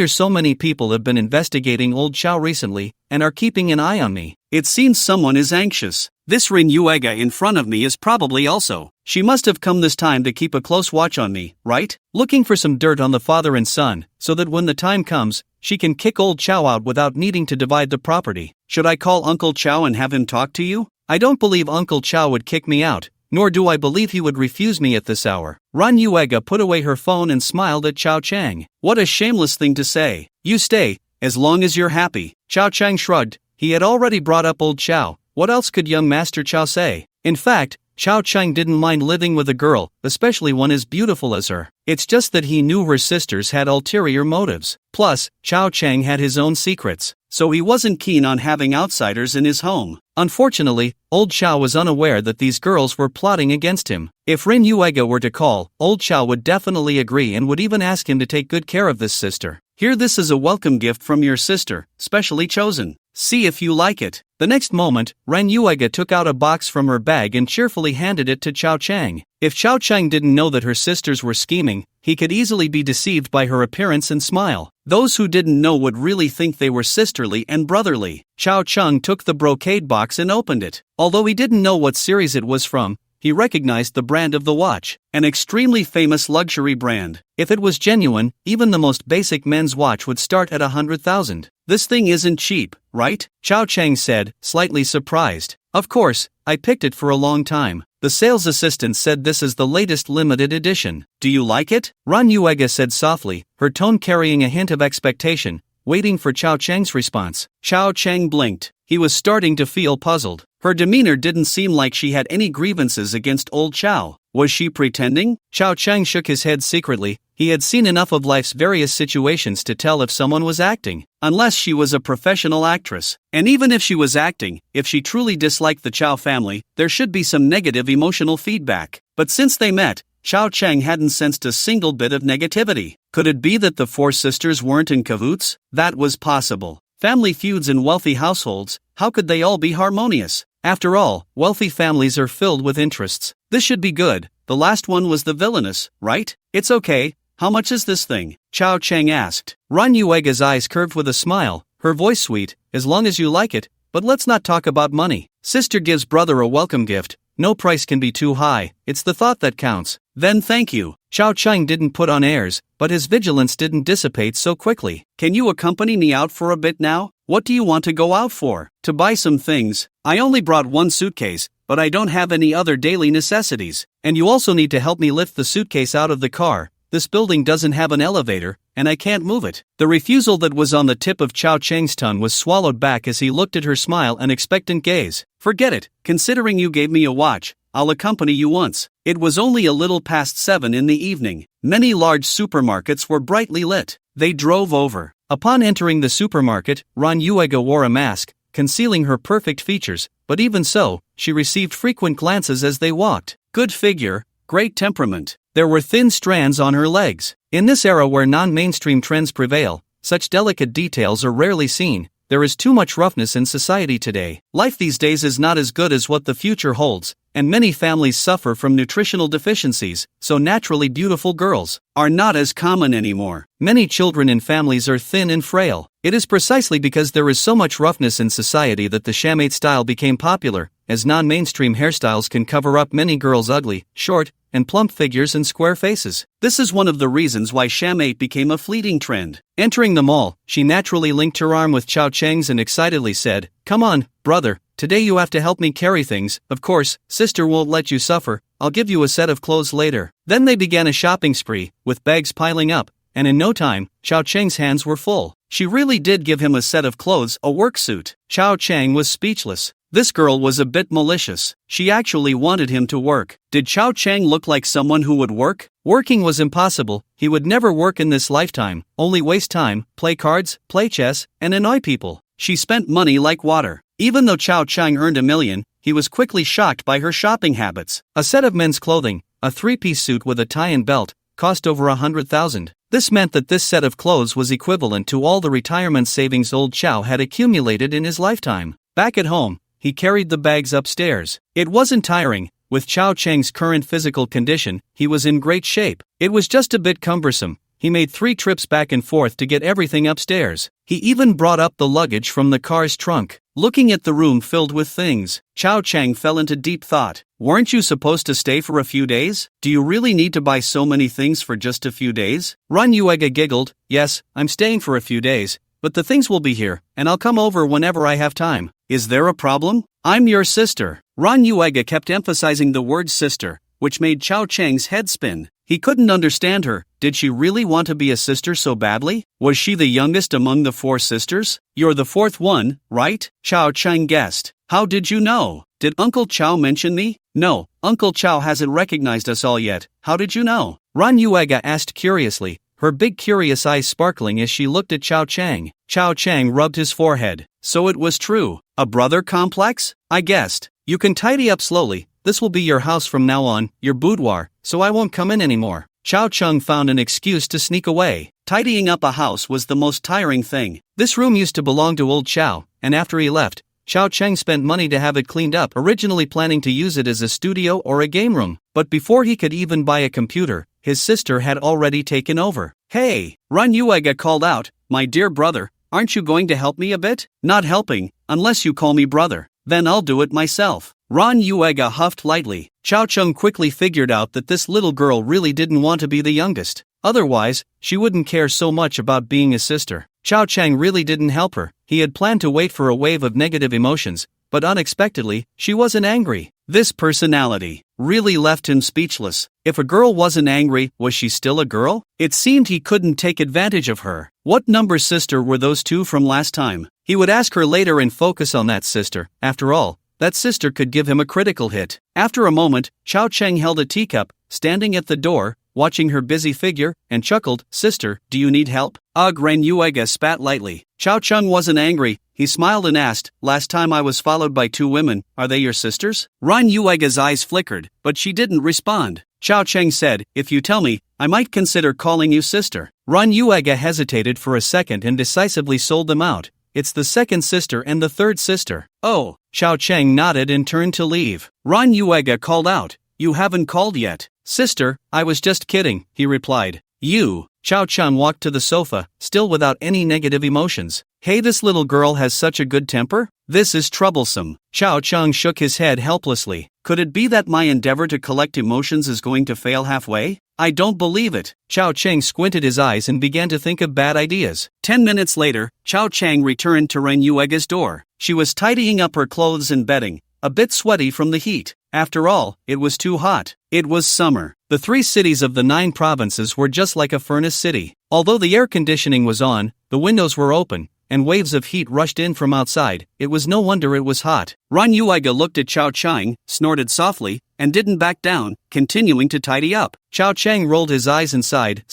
so many people have been investigating old Chao recently, and are keeping an eye on me. It seems someone is anxious. This Rin Yuega in front of me is probably also. She must have come this time to keep a close watch on me, right? Looking for some dirt on the father and son, so that when the time comes, she can kick old Chao out without needing to divide the property. Should I call Uncle Chao and have him talk to you? I don't believe Uncle Chao would kick me out, nor do I believe he would refuse me at this hour." Ran Yuega put away her phone and smiled at Chao Chang. "What a shameless thing to say. You stay, as long as you're happy." Chao Chang shrugged. He had already brought up old Chao. What else could young Master Chao say? In fact, Chao Chang didn't mind living with a girl, especially one as beautiful as her. It's just that he knew her sisters had ulterior motives. Plus, Chao Chang had his own secrets, so he wasn't keen on having outsiders in his home. Unfortunately, old Chao was unaware that these girls were plotting against him. If Rin Yuega were to call, old Chao would definitely agree and would even ask him to take good care of this sister. "Here, this is a welcome gift from your sister, specially chosen. See if you like it." The next moment, Ran Yuega took out a box from her bag and cheerfully handed it to Chao Chang. If Chao Chang didn't know that her sisters were scheming, he could easily be deceived by her appearance and smile. Those who didn't know would really think they were sisterly and brotherly. Chao Chang took the brocade box and opened it. Although he didn't know what series it was from, he recognized the brand of the watch, an extremely famous luxury brand. If it was genuine, even the most basic men's watch would start at 100,000. "This thing isn't cheap, right?" Chao Chang said, slightly surprised. "Of course, I picked it for a long time. The sales assistant said this is the latest limited edition. Do you like it?" Ran Yuega said softly, her tone carrying a hint of expectation, waiting for Chao Chang's response. Chao Chang blinked. He was starting to feel puzzled. Her demeanor didn't seem like she had any grievances against old Chao. Was she pretending? Chao Chang shook his head secretly. He had seen enough of life's various situations to tell if someone was acting, unless she was a professional actress. And even if she was acting, if she truly disliked the Chao family, there should be some negative emotional feedback. But since they met, Chao Chang hadn't sensed a single bit of negativity. Could it be that the four sisters weren't in cahoots? That was possible. Family feuds in wealthy households, how could they all be harmonious? After all, wealthy families are filled with interests. This should be good. The last one was the villainous, right? It's okay. How much is this thing? Chao Chang asked. Ran Yuega's eyes curved with a smile, her voice sweet. As long as you like it, but let's not talk about money. Sister gives brother a welcome gift. No price can be too high. It's the thought that counts. Then thank you. Chao Chang didn't put on airs, but his vigilance didn't dissipate so quickly. Can you accompany me out for a bit now? What do you want to go out for? To buy some things. I only brought one suitcase, but I don't have any other daily necessities. And you also need to help me lift the suitcase out of the car. this building doesn't have an elevator, and I can't move it." The refusal that was on the tip of Chao Cheng's tongue was swallowed back as he looked at her smile and expectant gaze. "Forget it, considering you gave me a watch, I'll accompany you once." It was only a little past 7 in the evening. Many large supermarkets were brightly lit. They drove over. Upon entering the supermarket, Ran Yuega wore a mask, concealing her perfect features, but even so, she received frequent glances as they walked. Good figure, great temperament. There were thin strands on her legs. In this era where non-mainstream trends prevail, such delicate details are rarely seen. There is too much roughness in society today. Life these days is not as good as what the future holds, and many families suffer from nutritional deficiencies, so naturally beautiful girls are not as common anymore. Many children in families are thin and frail. It is precisely because there is so much roughness in society that the shamate style became popular, as non-mainstream hairstyles can cover up many girls' ugly, short, and plump figures and square faces. This is one of the reasons why shamate became a fleeting trend. Entering the mall, she naturally linked her arm with Chao Cheng's and excitedly said, "Come on, brother, today you have to help me carry things. Of course, sister won't let you suffer, I'll give you a set of clothes later." Then they began a shopping spree, with bags piling up, and in no time, Chao Cheng's hands were full. She really did give him a set of clothes, a work suit. Chao Cheng was speechless. This girl was a bit malicious. She actually wanted him to work. Did Chao Cheng look like someone who would work? Working was impossible. He would never work in this lifetime, only waste time, play cards, play chess, and annoy people. She spent money like water. Even though Chao Cheng earned $1 million, he was quickly shocked by her shopping habits. A set of men's clothing, a 3-piece suit with a tie and belt, cost over 100,000. This meant that this set of clothes was equivalent to all the retirement savings old Chao had accumulated in his lifetime. Back at home, he carried the bags upstairs. It wasn't tiring. With Chao Cheng's current physical condition, he was in great shape. It was just a bit cumbersome. He made 3 trips back and forth to get everything upstairs. He even brought up the luggage from the car's trunk. Looking at the room filled with things, Chao Cheng fell into deep thought. Weren't you supposed to stay for a few days? Do you really need to buy so many things for just a few days? Ran Yuega giggled. "Yes, I'm staying for a few days, but the things will be here, and I'll come over whenever I have time." "Is there a problem? I'm your sister." Ran Yuega kept emphasizing the word sister, which made Chao Cheng's head spin. He couldn't understand her. Did she really want to be a sister so badly? Was she the youngest among the 4 sisters? "You're the 4th one, right?" Chao Cheng guessed. "How did you know? Did Uncle Chao mention me?" "No, Uncle Chao hasn't recognized us all yet. How did you know?" Ran Yuega asked curiously, her big curious eyes sparkling as she looked at Chao Cheng. Chao Cheng rubbed his forehead. "So it was true. A brother complex? I guessed. You can tidy up slowly. This will be your house from now on, your boudoir, so I won't come in anymore." Chao Cheng found an excuse to sneak away. Tidying up a house was the most tiring thing. This room used to belong to old Chao, and after he left, Chao Cheng spent money to have it cleaned up, originally planning to use it as a studio or a game room. But before he could even buy a computer, his sister had already taken over. "Hey!" Ran Yuega called out, "My dear brother, aren't you going to help me a bit?" "Not helping, unless you call me brother. Then I'll do it myself." Ran Yuega huffed lightly. Chao Cheng quickly figured out that this little girl really didn't want to be the youngest. Otherwise, she wouldn't care so much about being a sister. Chao Cheng really didn't help her. He had planned to wait for a wave of negative emotions, but unexpectedly, she wasn't angry. This personality really left him speechless. If a girl wasn't angry, was she still a girl? It seemed he couldn't take advantage of her. What number sister were those 2 from last time? He would ask her later and focus on that sister. After all, that sister could give him a critical hit. After a moment, Chao Cheng held a teacup, standing at the door, watching her busy figure, and chuckled, "Sister, do you need help?" Ugh, Ran Yuega spat lightly. Chao Cheng wasn't angry. He smiled and asked, "Last time I was followed by 2 women, are they your sisters?" Ran Yuega's eyes flickered, but she didn't respond. Chao Cheng said, "If you tell me, I might consider calling you sister." Ran Yuega hesitated for a second and decisively sold them out. "It's the 2nd sister and the 3rd sister." "Oh." Chao Cheng nodded and turned to leave. Ran Yuega called out, "You haven't called yet." "Sister, I was just kidding," he replied. "You." Chao Cheng walked to the sofa, still without any negative emotions. "Hey, this little girl has such a good temper? This is troublesome." Chao Cheng shook his head helplessly. Could it be that my endeavor to collect emotions is going to fail halfway? I don't believe it. Chao Cheng squinted his eyes and began to think of bad ideas. 10 minutes later, Chao Cheng returned to Ren Yuega's door. She was tidying up her clothes and bedding, a bit sweaty from the heat. After all, it was too hot. It was summer. The 3 cities of the 9 provinces were just like a furnace city. Although the air conditioning was on, the windows were open, and waves of heat rushed in from outside. It was no wonder it was hot. Ran Yuiga looked at Chao Chang, snorted softly, and didn't back down, continuing to tidy up. Chao Chang rolled his eyes and sighed,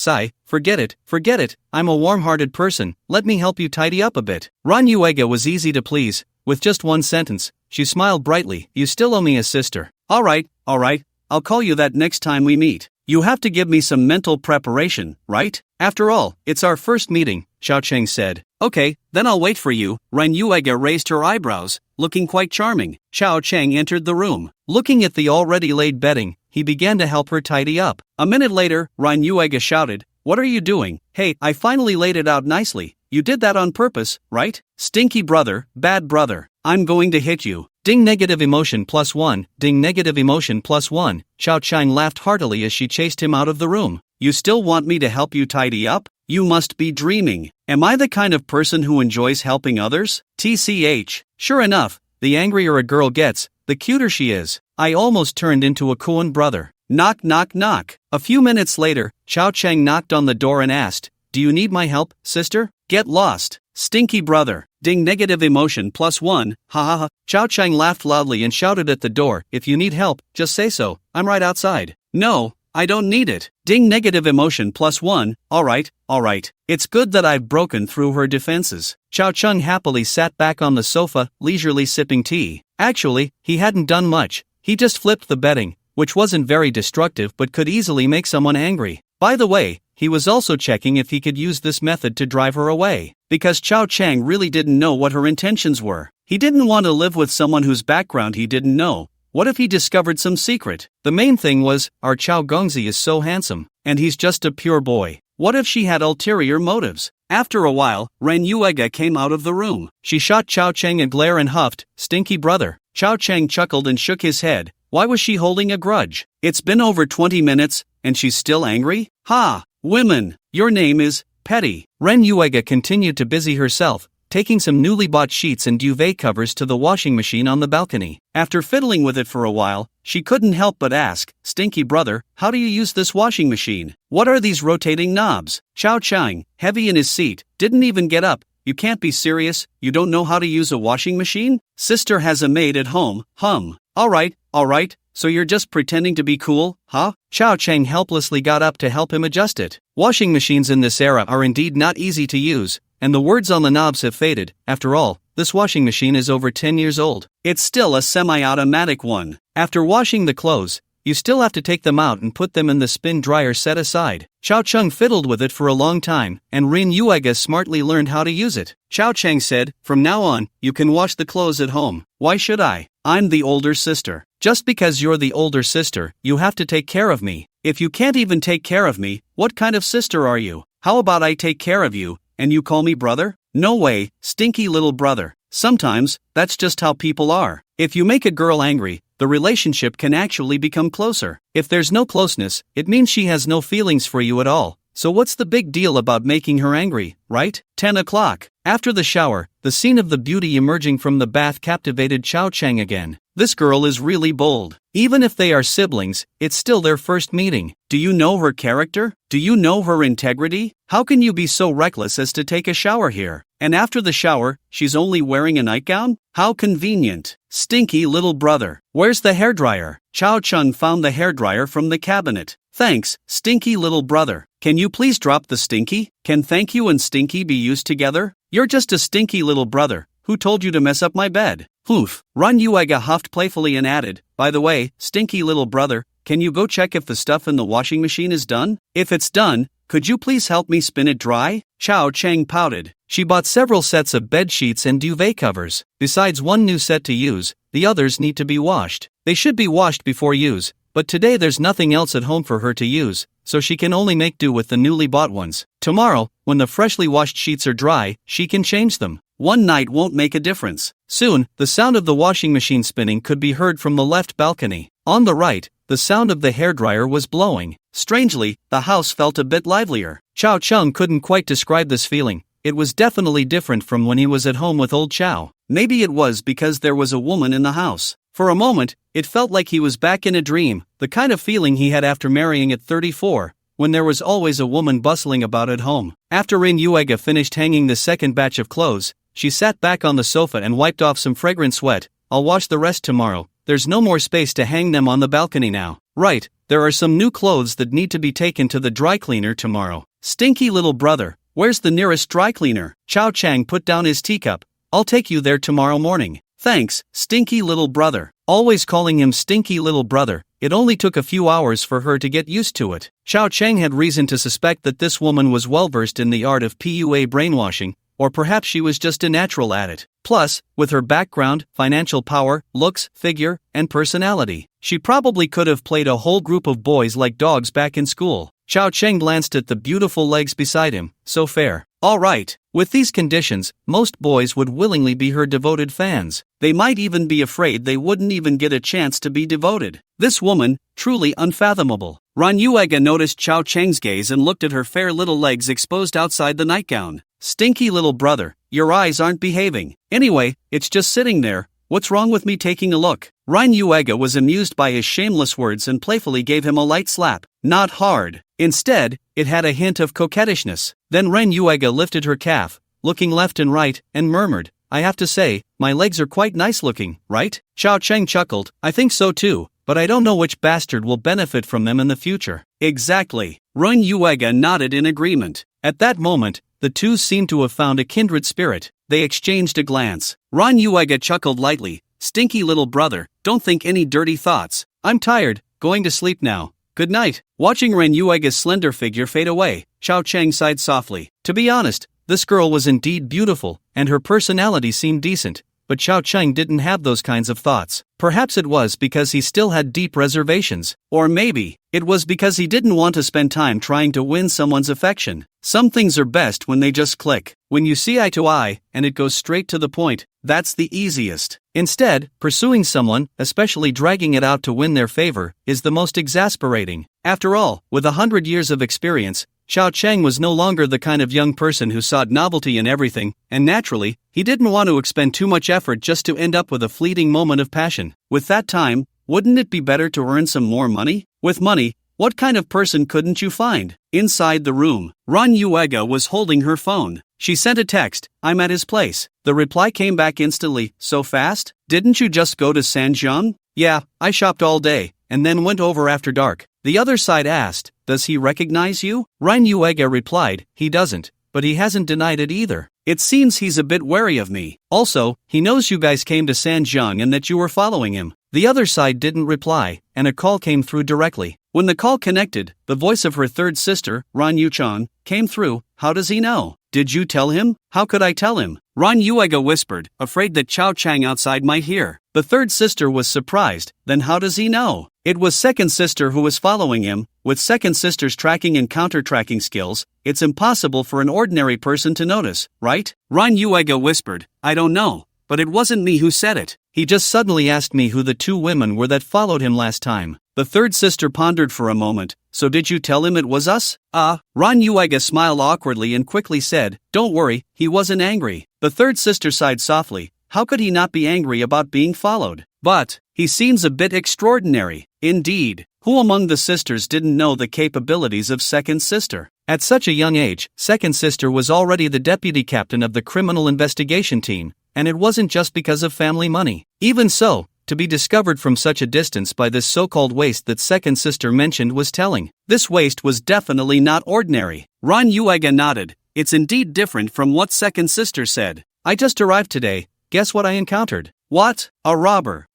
forget it, I'm a warm-hearted person, let me help you tidy up a bit. Ran Yuiga was easy to please. With just one sentence, she smiled brightly. You still owe me a sister. Alright, I'll call you that next time we meet. You have to give me some mental preparation, right? After all, it's our first meeting, Xiao Cheng said. Okay, then I'll wait for you. Ran Yuiga raised her eyebrows, looking quite charming. Xiao Cheng entered the room. Looking at the already laid bedding, he began to help her tidy up. A minute later, Ran Yuiga shouted, What are you doing? Hey, I finally laid it out nicely. You did that on purpose, right? Stinky brother, bad brother. I'm going to hit you. Ding negative emotion +1, ding negative emotion +1. Xiao Chang laughed heartily as she chased him out of the room. You still want me to help you tidy up? You must be dreaming. Am I the kind of person who enjoys helping others? TCH. Sure enough, the angrier a girl gets, the cuter she is. I almost turned into a Kuan brother. Knock knock knock. A few minutes later, Xiao Chang knocked on the door and asked, Do you need my help, sister? Get lost. Stinky brother. Ding negative emotion +1, ha ha ha. Xiao Chang laughed loudly and shouted at the door, If you need help, just say so, I'm right outside. No, I don't need it. Ding negative emotion +1, alright. It's good that I've broken through her defenses. Xiao Chang happily sat back on the sofa, leisurely sipping tea. Actually, he hadn't done much, he just flipped the bedding, which wasn't very destructive but could easily make someone angry. By the way, he was also checking if he could use this method to drive her away, because Chao Chang really didn't know what her intentions were. He didn't want to live with someone whose background he didn't know. What if he discovered some secret? The main thing was, our Chao Gongzi is so handsome, and he's just a pure boy. What if she had ulterior motives? After a while, Ran Yuiga came out of the room. She shot Chao Chang a glare and huffed, Stinky brother. Chao Chang chuckled and shook his head. Why was she holding a grudge? It's been over 20 minutes, and she's still angry? Ha! Women, your name is Petty. Ren Yuiga continued to busy herself, taking some newly bought sheets and duvet covers to the washing machine on the balcony. After fiddling with it for a while, she couldn't help but ask, Stinky brother, how do you use this washing machine? What are these rotating knobs? Chao Chang, heavy in his seat, didn't even get up. You can't be serious, you don't know how to use a washing machine? Sister has a maid at home, Alright, so you're just pretending to be cool, huh? Chao Chang helplessly got up to help him adjust it. Washing machines in this era are indeed not easy to use, and the words on the knobs have faded. After all, this washing machine is over 10 years old. It's still a semi-automatic one. After washing the clothes, you still have to take them out and put them in the spin dryer set aside. Chao Chang fiddled with it for a long time, and Rin Yuiga smartly learned how to use it. Chao Chang said, From now on, you can wash the clothes at home. Why should I? I'm the older sister. Just because you're the older sister, you have to take care of me. If you can't even take care of me, what kind of sister are you? How about I take care of you, and you call me brother? No way, stinky little brother. Sometimes, that's just how people are. If you make a girl angry, the relationship can actually become closer. If there's no closeness, it means she has no feelings for you at all. So what's the big deal about making her angry, right? 10 o'clock. After the shower, the scene of the beauty emerging from the bath captivated Chao Chang again. This girl is really bold. Even if they are siblings, it's still their first meeting. Do you know her character? Do you know her integrity? How can you be so reckless as to take a shower here? And after the shower, she's only wearing a nightgown? How convenient. Stinky little brother. Where's the hairdryer? Chao Chun found the hairdryer from the cabinet. Thanks, stinky little brother. Can you please drop the stinky? Can thank you and stinky be used together? You're just a stinky little brother. Who told you to mess up my bed? Poof. Run Yuiga huffed playfully and added, By the way, stinky little brother, can you go check if the stuff in the washing machine is done? If it's done, could you please help me spin it dry? Chao Chang pouted. She bought several sets of bed sheets and duvet covers. Besides one new set to use, the others need to be washed. They should be washed before use, but today there's nothing else at home for her to use, so she can only make do with the newly bought ones. Tomorrow, when the freshly washed sheets are dry, she can change them. One night won't make a difference. Soon, the sound of the washing machine spinning could be heard from the left balcony. On the right, the sound of the hairdryer was blowing. Strangely, the house felt a bit livelier. Chao Chung couldn't quite describe this feeling. It was definitely different from when he was at home with old Chao. Maybe it was because there was a woman in the house. For a moment, it felt like he was back in a dream, the kind of feeling he had after marrying at 34, when there was always a woman bustling about at home. After Rin Yuega finished hanging the second batch of clothes, she sat back on the sofa and wiped off some fragrant sweat. I'll wash the rest tomorrow. There's no more space to hang them on the balcony now. Right, there are some new clothes that need to be taken to the dry cleaner tomorrow. Stinky little brother, where's the nearest dry cleaner? Chao Chang put down his teacup. I'll take you there tomorrow morning. Thanks, stinky little brother. Always calling him stinky little brother, it only took a few hours for her to get used to it. Chao Chang had reason to suspect that this woman was well versed in the art of PUA brainwashing, or perhaps she was just a natural at it. Plus, with her background, financial power, looks, figure, and personality, she probably could have played a whole group of boys like dogs back in school. Chao Cheng glanced at the beautiful legs beside him, so fair. All right, with these conditions, most boys would willingly be her devoted fans. They might even be afraid they wouldn't even get a chance to be devoted. This woman, truly unfathomable. Ran Yuega noticed Chao Cheng's gaze and looked at her fair little legs exposed outside the nightgown. Stinky little brother, your eyes aren't behaving. Anyway, it's just sitting there. What's wrong with me taking a look? Ran Yuega was amused by his shameless words and playfully gave him a light slap. Not hard. Instead, it had a hint of coquettishness. Then Ren Yuega lifted her calf, looking left and right, and murmured, I have to say, my legs are quite nice looking, right? Chao Cheng chuckled, I think so too, but I don't know which bastard will benefit from them in the future. Exactly. Ren Yuega nodded in agreement. At that moment, the two seemed to have found a kindred spirit. They exchanged a glance. Ran Yuega chuckled lightly, stinky little brother, don't think any dirty thoughts. I'm tired, going to sleep now. Good night. Watching Ren Yuega's slender figure fade away, Chao Cheng sighed softly. To be honest, this girl was indeed beautiful, and her personality seemed decent, but Chao Cheng didn't have those kinds of thoughts. Perhaps it was because he still had deep reservations, or maybe it was because he didn't want to spend time trying to win someone's affection. Some things are best when they just click. When you see eye to eye, and it goes straight to the point, that's the easiest. Instead, pursuing someone, especially dragging it out to win their favor, is the most exasperating. After all, with 100 years of experience, Chao Cheng was no longer the kind of young person who sought novelty in everything, and naturally, he didn't want to expend too much effort just to end up with a fleeting moment of passion. With that time, wouldn't it be better to earn some more money? With money, what kind of person couldn't you find? Inside the room, Ran Yuega was holding her phone. She sent a text, I'm at his place. The reply came back instantly, so fast? Didn't you just go to Sanjiang? Yeah, I shopped all day, and then went over after dark. The other side asked, does he recognize you? Ran Yuega replied, he doesn't, but he hasn't denied it either. It seems he's a bit wary of me. Also, he knows you guys came to Sanjiang and that you were following him. The other side didn't reply, and a call came through directly. When the call connected, the voice of her third sister, Ran Yuchan, came through. How does he know? Did you tell him? How could I tell him? Ran Yuega whispered, afraid that Chao Chang outside might hear. The third sister was surprised. Then how does he know? It was second sister who was following him. With second sister's tracking and counter-tracking skills, it's impossible for an ordinary person to notice, right? Ran Yuega whispered, I don't know, but it wasn't me who said it. He just suddenly asked me who the two women were that followed him last time. The third sister pondered for a moment. So did you tell him it was us? Ran Yuega smiled awkwardly and quickly said, don't worry, he wasn't angry. The third sister sighed softly. How could he not be angry about being followed? But he seems a bit extraordinary. Indeed, who among the sisters didn't know the capabilities of second sister? At such a young age, second sister was already the deputy captain of the criminal investigation team, and it wasn't just because of family money. Even so, to be discovered from such a distance by this so-called waste that second sister mentioned was telling. This waste was definitely not ordinary. Ran Yuega nodded. It's indeed different from what second sister said. I just arrived today. Guess what I encountered? What? A robber.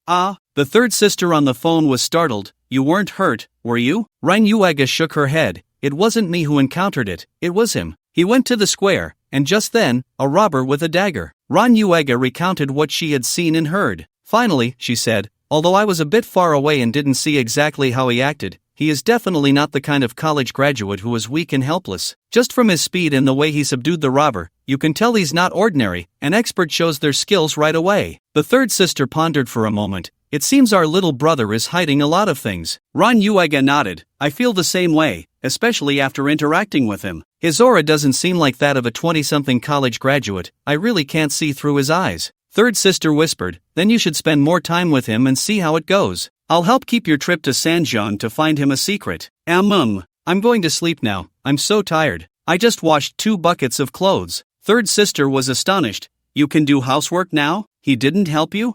The third sister on the phone was startled. You weren't hurt, were you? Ran Yuega shook her head. It wasn't me who encountered it, it was him. He went to the square, and just then, a robber with a dagger. Ran Yuega recounted what she had seen and heard. Finally, she said, although I was a bit far away and didn't see exactly how he acted, he is definitely not the kind of college graduate who was weak and helpless. Just from his speed and the way he subdued the robber, you can tell he's not ordinary. An expert shows their skills right away. The third sister pondered for a moment. It seems our little brother is hiding a lot of things. Ran Yuega nodded. I feel the same way, especially after interacting with him. His aura doesn't seem like that of a 20-something college graduate. I really can't see through his eyes. Third sister whispered, then you should spend more time with him and see how it goes. I'll help keep your trip to Sanjeon to find him a secret. I'm going to sleep now, I'm so tired. I just washed 2 buckets of clothes. Third sister was astonished. You can do housework now? He didn't help you?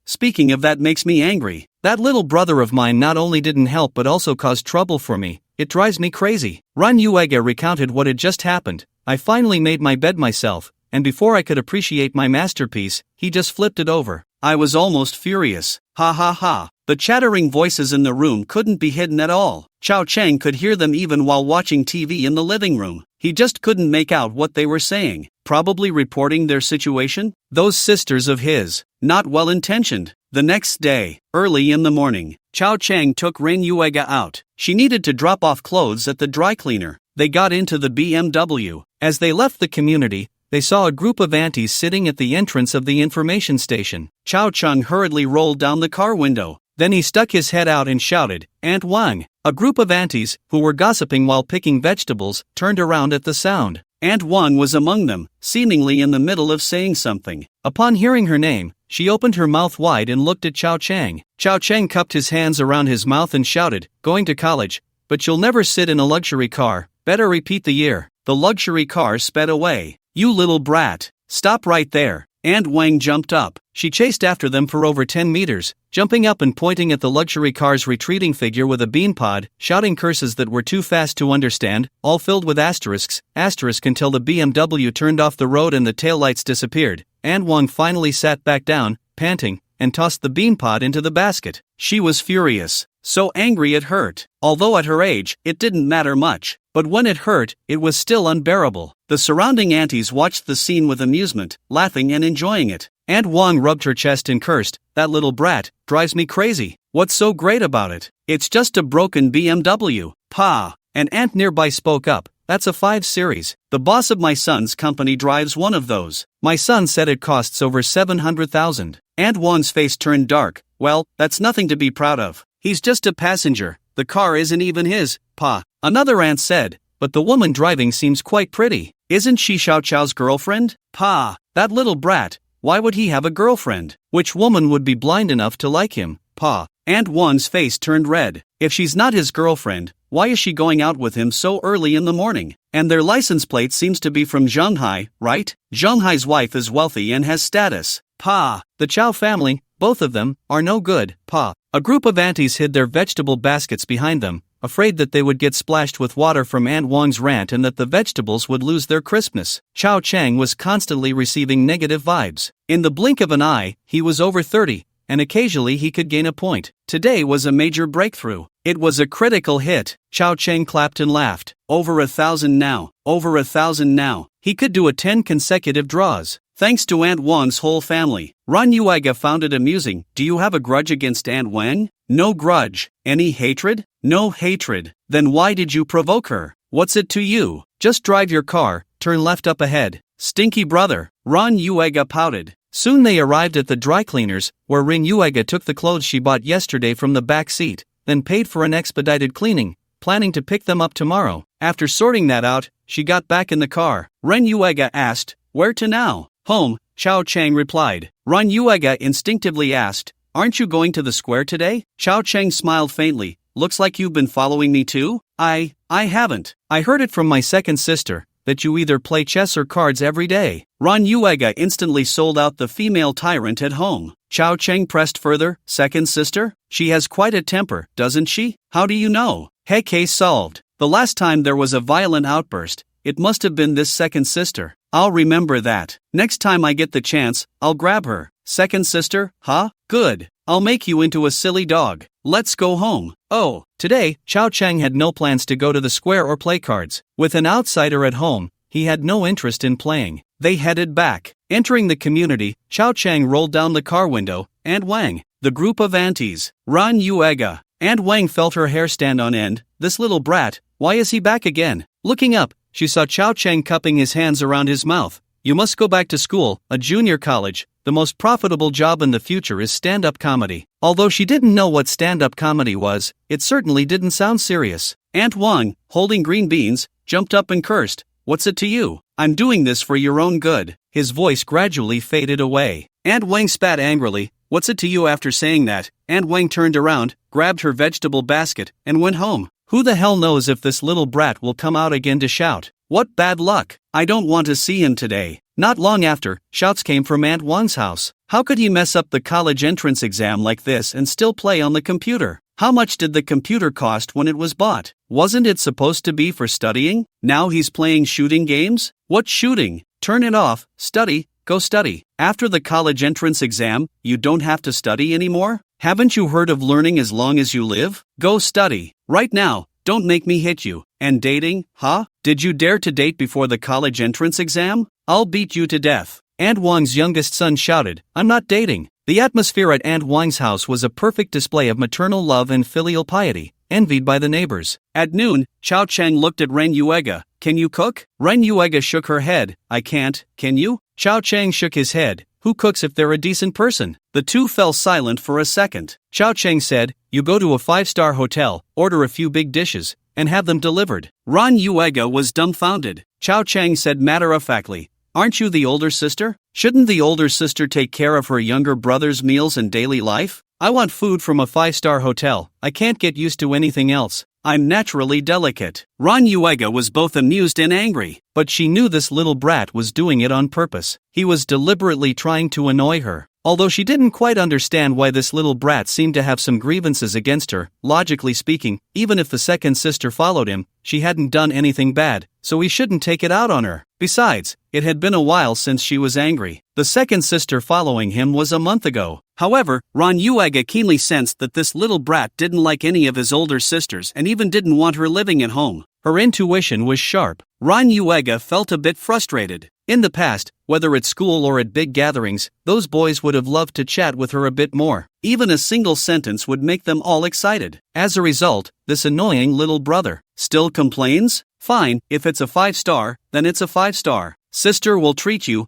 Speaking of that makes me angry. That little brother of mine not only didn't help but also caused trouble for me. It drives me crazy. Yuhua recounted what had just happened. I finally made my bed myself, and before I could appreciate my masterpiece, he just flipped it over. I was almost furious. Ha ha ha. The chattering voices in the room couldn't be hidden at all. Chao Chang could hear them even while watching TV in the living room. He just couldn't make out what they were saying. Probably reporting their situation? Those sisters of his. Not well intentioned. The next day, early in the morning, Chao Chang took Ren Yuega out. She needed to drop off clothes at the dry cleaner. They got into the BMW. As they left the community, they saw a group of aunties sitting at the entrance of the information station. Chao Chang hurriedly rolled down the car window. Then he stuck his head out and shouted, "Aunt Wang!" A group of aunties, who were gossiping while picking vegetables, turned around at the sound. Aunt Wang was among them, seemingly in the middle of saying something. Upon hearing her name, she opened her mouth wide and looked at Chao Chang. Chao Chang cupped his hands around his mouth and shouted, "Going to college, but you'll never sit in a luxury car, better repeat the year." The luxury car sped away. "You little brat, stop right there." Aunt Wang jumped up. She chased after them for over 10 meters, jumping up and pointing at the luxury car's retreating figure with a bean pod, shouting curses that were too fast to understand, all filled with asterisks, until the BMW turned off the road and the taillights disappeared. Aunt Wang finally sat back down, panting, and tossed the bean pod into the basket. She was furious. So angry it hurt. Although at her age, it didn't matter much. But when it hurt, it was still unbearable. The surrounding aunties watched the scene with amusement, laughing and enjoying it. Aunt Wang rubbed her chest and cursed, "That little brat drives me crazy. What's so great about it? It's just a broken BMW. Pa." An aunt nearby spoke up, "That's a 5 Series. The boss of my son's company drives one of those. My son said it costs over 700,000. Aunt Wang's face turned dark. "Well, that's nothing to be proud of. He's just a passenger. The car isn't even his, Pa." Another aunt said, "But the woman driving seems quite pretty. Isn't she Xiao Chao's girlfriend? Pa, that little brat, why would he have a girlfriend? Which woman would be blind enough to like him, Pa?" Aunt Wan's face turned red. If she's not his girlfriend, why is she going out with him so early in the morning? And their license plate seems to be from Zhenghai, right? Zhenghai's wife is wealthy and has status. Pa, the Chao family, both of them, are no good, Pa. A group of aunties hid their vegetable baskets behind them, afraid that they would get splashed with water from Aunt Wang's rant and that the vegetables would lose their crispness. Chao Chang was constantly receiving negative vibes. In the blink of an eye, he was over 30, and occasionally he could gain a point. Today was a major breakthrough. It was a critical hit. Chao Chang clapped and laughed. Over 1,000 now. Over 1,000 now. He could do 10 consecutive draws. Thanks to Aunt Wang's whole family. Ran Yuega found it amusing. "Do you have a grudge against Aunt Wang?" "No grudge." "Any hatred?" "No hatred." "Then why did you provoke her?" "What's it to you? Just drive your car, turn left up ahead." "Stinky brother." Ran Yuega pouted. Soon they arrived at the dry cleaners, where Rin Yuega took the clothes she bought yesterday from the back seat, then paid for an expedited cleaning, planning to pick them up tomorrow. After sorting that out, she got back in the car. Ren Yuega asked, "Where to now?" "Home," Chao Chang replied. Ren Yuega instinctively asked, "Aren't you going to the square today?" Chao Chang smiled faintly. "Looks like you've been following me too?" I haven't. I heard it from my second sister, that you either play chess or cards every day." Ran Yuega instantly sold out the female tyrant at home. Chao Cheng pressed further, "Second sister? She has quite a temper, doesn't she?" "How do you know?" "Hey, case solved. The last time there was a violent outburst, it must have been this second sister. I'll remember that. Next time I get the chance, I'll grab her." "Second sister, huh? Good. I'll make you into a silly dog. Let's go home." Oh, today, Chao Cheng had no plans to go to the square or play cards. With an outsider at home, he had no interest in playing. They headed back. Entering the community, Chao Cheng rolled down the car window. Aunt Wang, the group of aunties. Ran Yuega. Aunt Wang felt her hair stand on end. This little brat, why is he back again? Looking up, she saw Chao Cheng cupping his hands around his mouth. "You must go back to school, a junior college. The most profitable job in the future is stand-up comedy." Although she didn't know what stand-up comedy was, it certainly didn't sound serious. Aunt Wang, holding green beans, jumped up and cursed. "What's it to you? I'm doing this for your own good." his voice gradually faded away. Aunt Wang spat angrily. "What's it to you?" After saying that, Aunt Wang turned around, grabbed her vegetable basket, and went home. Who the hell knows if this little brat will come out again to shout. What bad luck! I don't want to see him today. Not long after, shouts came from Aunt Wang's house. How could he mess up the college entrance exam like this and still play on the computer? How much did the computer cost when it was bought? Wasn't it supposed to be for studying? Now he's playing shooting games? What shooting? Turn it off, study, go study. After the college entrance exam, you don't have to study anymore? Haven't you heard of learning as long as you live? Go study. Right now, don't make me hit you. And dating, huh? Did you dare to date before the college entrance exam? I'll beat you to death. Aunt Wang's youngest son shouted, "I'm not dating." The atmosphere at Aunt Wang's house was a perfect display of maternal love and filial piety, envied by the neighbors. At noon, Chao Chang looked at Ren Yuega. "Can you cook?" Ren Yuega shook her head. "I can't, can you?" Chao Chang shook his head. "Who cooks if they're a decent person?" The two fell silent for a second. Chao Chang said, "You go to a 5-star hotel, order a few big dishes, and have them delivered." Ren Yuega was dumbfounded. Chao Chang said matter-of-factly, "Aren't you the older sister? Shouldn't the older sister take care of her younger brother's meals and daily life? I want food from a 5-star hotel. I can't get used to anything else. I'm naturally delicate." Ren Yuega was both amused and angry, but she knew this little brat was doing it on purpose. He was deliberately trying to annoy her. Although she didn't quite understand why this little brat seemed to have some grievances against her, logically speaking, even if the second sister followed him, she hadn't done anything bad, so he shouldn't take it out on her. Besides, it had been a while since she was angry. The second sister following him was a month ago. However, Ren Yuega keenly sensed that this little brat didn't like any of his older sisters and even didn't want her living at home. Her intuition was sharp. Ren Yuega felt a bit frustrated. In the past, whether at school or at big gatherings, those boys would have loved to chat with her a bit more. Even a single sentence would make them all excited. As a result, this annoying little brother still complains? Fine, if it's a 5-star, then it's a 5-star. Sister will treat you,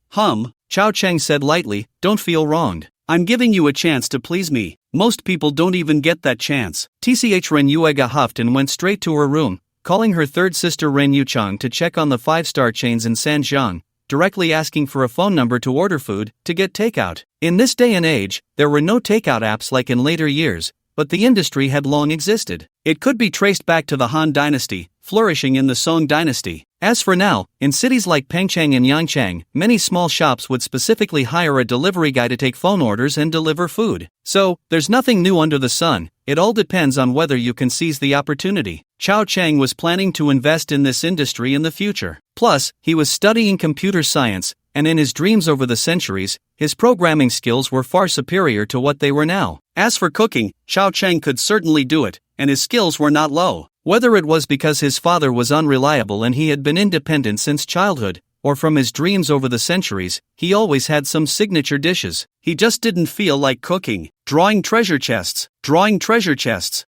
Chao Chang said lightly, "Don't feel wronged. I'm giving you a chance to please me. Most people don't even get that chance." Ren Yuega huffed and went straight to her room, calling her third sister Ren Yuchang to check on the 5-star chains in Sanjiang, directly asking for a phone number to order food, to get takeout. In this day and age, there were no takeout apps like in later years, but the industry had long existed. It could be traced back to the Han Dynasty, flourishing in the Song Dynasty. As for now, in cities like Pengcheng and Yangchang, many small shops would specifically hire a delivery guy to take phone orders and deliver food. So, there's nothing new under the sun. It all depends on whether you can seize the opportunity. Chao Chang was planning to invest in this industry in the future. Plus, he was studying computer science, and in his dreams over the centuries, his programming skills were far superior to what they were now. As for cooking, Chao Chang could certainly do it, and his skills were not low. Whether it was because his father was unreliable and he had been independent since childhood, or from his dreams over the centuries, he always had some signature dishes. He just didn't feel like cooking. Drawing treasure chests.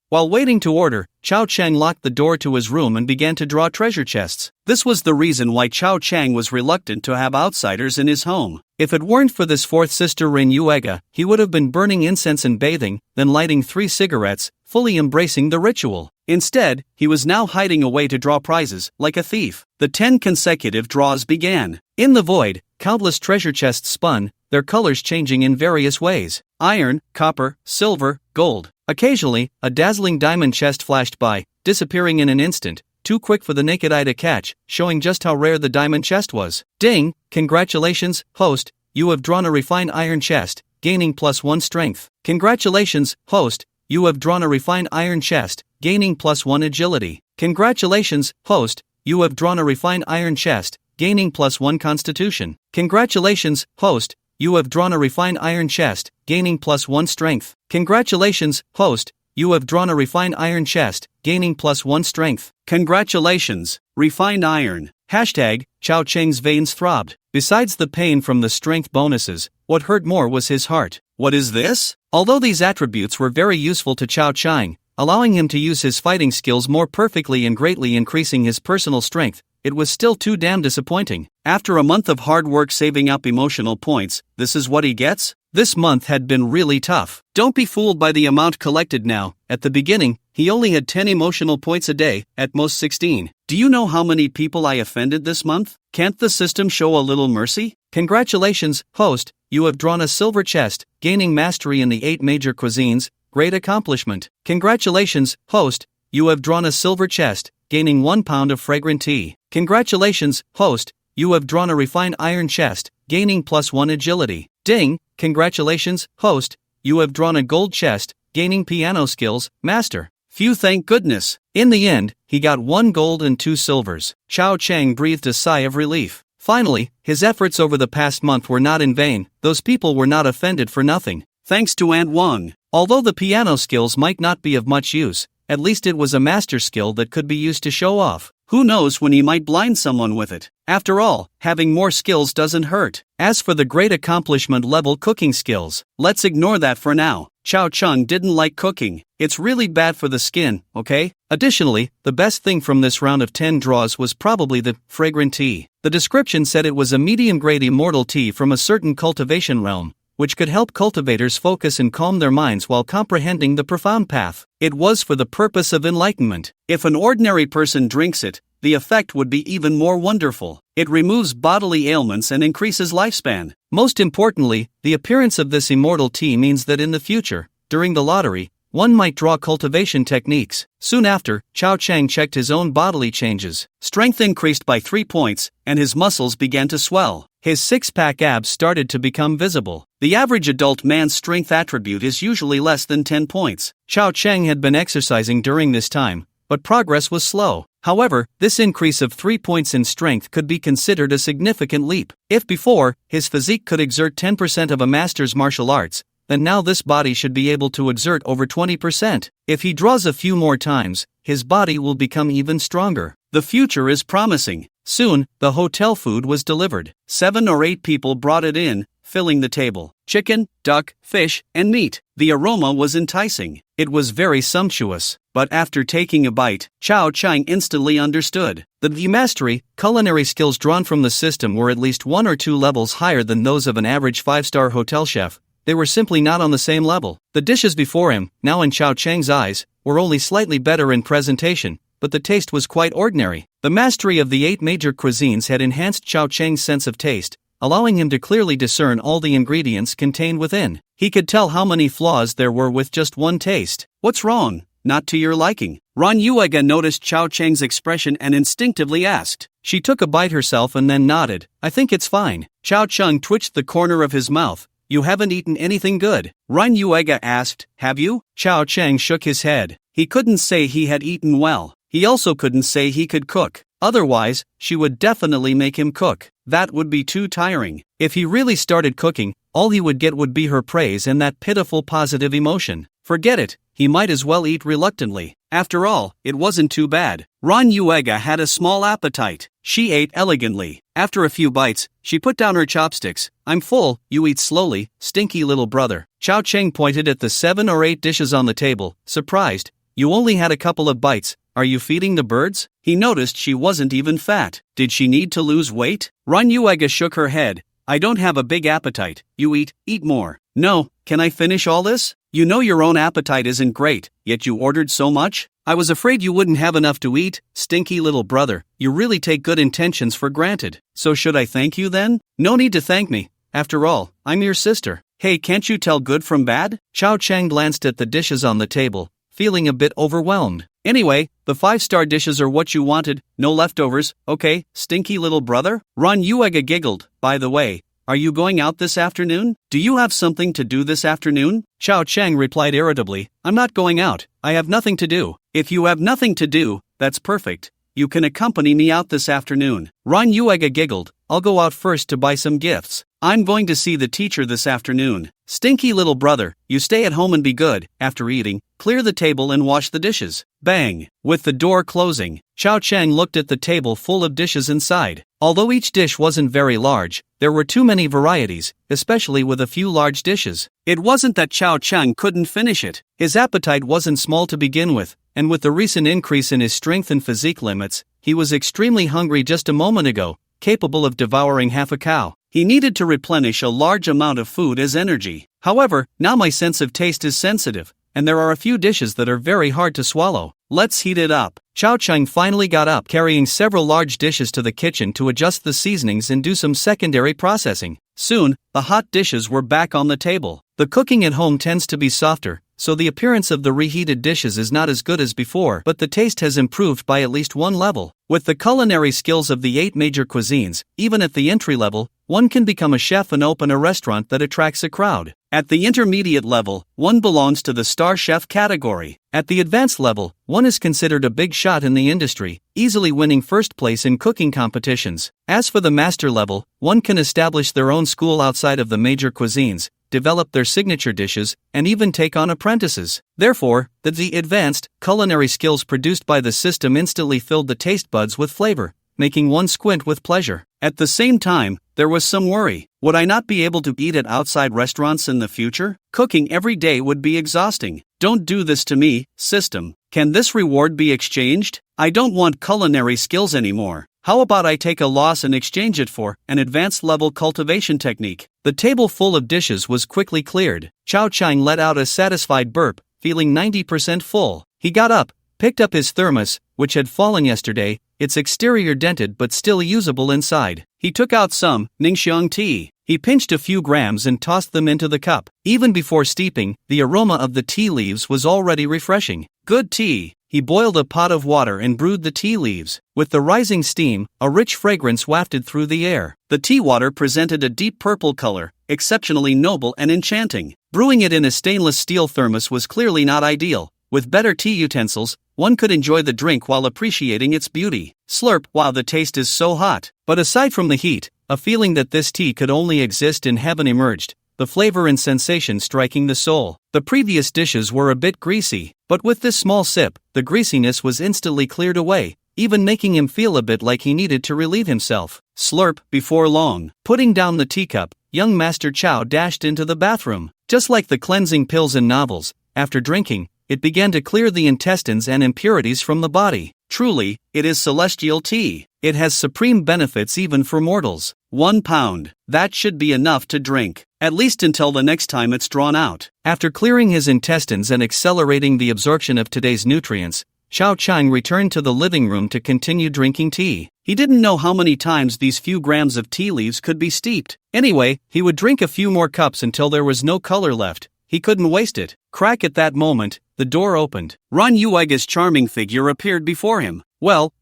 While waiting to order, Chao Chang locked the door to his room and began to draw treasure chests. This was the reason why Chao Chang was reluctant to have outsiders in his home. If it weren't for this fourth sister Ren Yuega, he would have been burning incense and bathing, then lighting 3 cigarettes, fully embracing the ritual. Instead, he was now hiding away to draw prizes, like a thief. The 10 consecutive draws began. In the void, countless treasure chests spun, their colors changing in various ways: iron, copper, silver, gold. Occasionally, a dazzling diamond chest flashed by, disappearing in an instant, too quick for the naked eye to catch, showing just how rare the diamond chest was. Ding! Congratulations, host, you have drawn a refined iron chest, gaining +1 strength. Congratulations, host, you have drawn a refined iron chest, gaining +1 agility. Congratulations, host, you have drawn a refined iron chest, gaining +1 constitution. Congratulations, host, you have drawn a refined iron chest, gaining +1 strength. Congratulations, host, you have drawn a refined iron chest, gaining +1 strength. Congratulations, refined iron. Hashtag, Chao Chang's veins throbbed. Besides the pain from the strength bonuses, what hurt more was his heart. What is this? Although these attributes were very useful to Chao Chang, allowing him to use his fighting skills more perfectly and greatly increasing his personal strength, it was still too damn disappointing. After a month of hard work saving up emotional points, this is what he gets? This month had been really tough. Don't be fooled by the amount collected now. At the beginning, he only had 10 emotional points a day, at most 16. Do you know how many people I offended this month? Can't the system show a little mercy? Congratulations, host, you have drawn a silver chest, gaining mastery in the 8 major cuisines, great accomplishment. Congratulations, host, you have drawn a silver chest, gaining 1 pound of fragrant tea. Congratulations, host, you have drawn a refined iron chest, gaining +1 agility. Ding, congratulations, host, you have drawn a gold chest, gaining piano skills, master. Phew, thank goodness. In the end, he got 1 gold and 2 silvers. Chao Chang breathed a sigh of relief. Finally, his efforts over the past month were not in vain. Those people were not offended for nothing. Thanks to Aunt Wang. Although the piano skills might not be of much use, at least it was a master skill that could be used to show off. Who knows when he might blind someone with it? After all, having more skills doesn't hurt. As for the great accomplishment level cooking skills, let's ignore that for now. Chao Chang didn't like cooking. It's really bad for the skin, okay? Additionally, the best thing from this round of 10 draws was probably the fragrant tea. The description said it was a medium-grade immortal tea from a certain cultivation realm, which could help cultivators focus and calm their minds while comprehending the profound path. It was for the purpose of enlightenment. If an ordinary person drinks it, the effect would be even more wonderful. It removes bodily ailments and increases lifespan. Most importantly, the appearance of this immortal tea means that in the future, during the lottery, one might draw cultivation techniques. Soon after, Chao Chang checked his own bodily changes. Strength increased by 3 points, and his muscles began to swell. His six-pack abs started to become visible. The average adult man's strength attribute is usually less than 10 points. Chao Chang had been exercising during this time, but progress was slow. However, this increase of 3 points in strength could be considered a significant leap. If before, his physique could exert 10% of a master's martial arts, then now this body should be able to exert over 20%. If he draws a few more times, his body will become even stronger. The future is promising. Soon, the hotel food was delivered. 7 or 8 people brought it in, filling the table. Chicken, duck, fish, and meat. The aroma was enticing. It was very sumptuous. But after taking a bite, Chao Chang instantly understood. The mastery, culinary skills drawn from the system were at least 1 or 2 levels higher than those of an average 5-star hotel chef. They were simply not on the same level. The dishes before him, now in Chao Chang's eyes, were only slightly better in presentation, but the taste was quite ordinary. The mastery of the 8 major cuisines had enhanced Chao Chang's sense of taste, allowing him to clearly discern all the ingredients contained within. He could tell how many flaws there were with just one taste. What's wrong? Not to your liking? Yuhua noticed Chao Chang's expression and instinctively asked. She took a bite herself and then nodded. I think it's fine. Chao Chang twitched the corner of his mouth. You haven't eaten anything good? Yuhua asked. Have you? Chao Chang shook his head. He couldn't say he had eaten well. He also couldn't say he could cook. Otherwise, she would definitely make him cook. That would be too tiring. If he really started cooking, all he would get would be her praise and that pitiful positive emotion. Forget it, he might as well eat reluctantly. After all, it wasn't too bad. Yuhua had a small appetite. She ate elegantly. After a few bites, she put down her chopsticks. I'm full, you eat slowly, stinky little brother. Chao Chang pointed at the 7 or 8 dishes on the table, surprised. You only had a couple of bites. Are you feeding the birds? He noticed she wasn't even fat. Did she need to lose weight? Yuhua shook her head. I don't have a big appetite. You eat more. No, can I finish all this? You know your own appetite isn't great, yet you ordered so much? I was afraid you wouldn't have enough to eat, stinky little brother. You really take good intentions for granted. So should I thank you then? No need to thank me. After all, I'm your sister. Hey, can't you tell good from bad? Chao Chang glanced at the dishes on the table, feeling a bit overwhelmed. Anyway, the 5-star dishes are what you wanted, no leftovers, okay, stinky little brother? Yuhua giggled. By the way, are you going out this afternoon? Do you have something to do this afternoon? Chao Chang replied irritably. I'm not going out, I have nothing to do. If you have nothing to do, that's perfect. You can accompany me out this afternoon. Yuhua giggled. I'll go out first to buy some gifts. I'm going to see the teacher this afternoon. Stinky little brother, you stay at home and be good. After eating, clear the table and wash the dishes. Bang! With the door closing, Chao Chang looked at the table full of dishes inside. Although each dish wasn't very large, there were too many varieties, especially with a few large dishes. It wasn't that Chao Chang couldn't finish it. His appetite wasn't small to begin with, and with the recent increase in his strength and physique limits, he was extremely hungry just a moment ago, capable of devouring half a cow. He needed to replenish a large amount of food as energy. However, now my sense of taste is sensitive. and there are a few dishes that are very hard to swallow. Let's heat it up. Chao Chang finally got up, carrying several large dishes to the kitchen to adjust the seasonings and do some secondary processing. Soon, the hot dishes were back on the table. The cooking at home tends to be softer, so the appearance of the reheated dishes is not as good as before, but the taste has improved by at least one level. With the culinary skills of the 8 major cuisines, even at the entry level, one can become a chef and open a restaurant that attracts a crowd. At the intermediate level, one belongs to the star chef category. At the advanced level, one is considered a big shot in the industry, easily winning first place in cooking competitions. As for the master level, one can establish their own school outside of the major cuisines, develop their signature dishes, and even take on apprentices. Therefore, the advanced culinary skills produced by the system instantly filled the taste buds with flavor, making one squint with pleasure. At the same time, there was some worry. Would I not be able to eat at outside restaurants in the future? Cooking every day would be exhausting. Don't do this to me, system. Can this reward be exchanged? I don't want culinary skills anymore. How about I take a loss and exchange it for an advanced level cultivation technique? The table full of dishes was quickly cleared. Chao Chang let out a satisfied burp, feeling 90% full. He got up, picked up his thermos, which had fallen yesterday, its exterior dented but still usable inside. He took out some Ningxiang tea. He pinched a few grams and tossed them into the cup. Even before steeping, the aroma of the tea leaves was already refreshing. Good tea. He boiled a pot of water and brewed the tea leaves. With the rising steam, a rich fragrance wafted through the air. The tea water presented a deep purple color, exceptionally noble and enchanting. Brewing it in a stainless steel thermos was clearly not ideal. With better tea utensils, one could enjoy the drink while appreciating its beauty. Slurp, wow, the taste is so hot. But aside from the heat, a feeling that this tea could only exist in heaven emerged, the flavor and sensation striking the soul. The previous dishes were a bit greasy, but with this small sip, the greasiness was instantly cleared away, even making him feel a bit like he needed to relieve himself. Slurp. Before long, putting down the teacup, young Master Chow dashed into the bathroom. Just like the cleansing pills in novels, after drinking, it began to clear the intestines and impurities from the body. Truly, it is celestial tea. It has supreme benefits even for mortals. 1 pound. That should be enough to drink, at least until the next time it's drawn out. After clearing his intestines and accelerating the absorption of today's nutrients, Chao Chang returned to the living room to continue drinking tea. He didn't know how many times these few grams of tea leaves could be steeped. Anyway, he would drink a few more cups until there was no color left. He couldn't waste it. Crack. At that moment, the door opened. Ran Yuega's charming figure appeared before him. Well,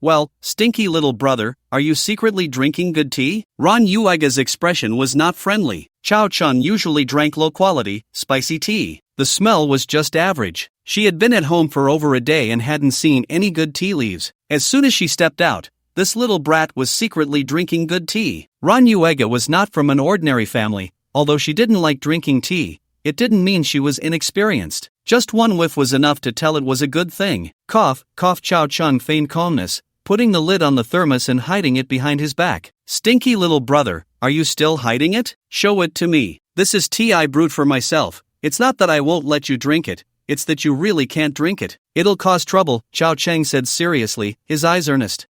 stinky little brother, are you secretly drinking good tea? Ran Yuega's expression was not friendly. Chao Chun usually drank low-quality, spicy tea. The smell was just average. She had been at home for over a day and hadn't seen any good tea leaves. As soon as she stepped out, this little brat was secretly drinking good tea. Ran Yuega was not from an ordinary family. Although she didn't like drinking tea, it didn't mean she was inexperienced. Just one whiff was enough to tell it was a good thing. Cough. Chao Chun feigned calmness, putting the lid on the thermos and hiding it behind his back. Stinky little brother, are you still hiding it? Show it to me. This is tea I brewed for myself. It's not that I won't let you drink it, it's that you really can't drink it. It'll cause trouble, Chao Chang said seriously, his eyes earnest.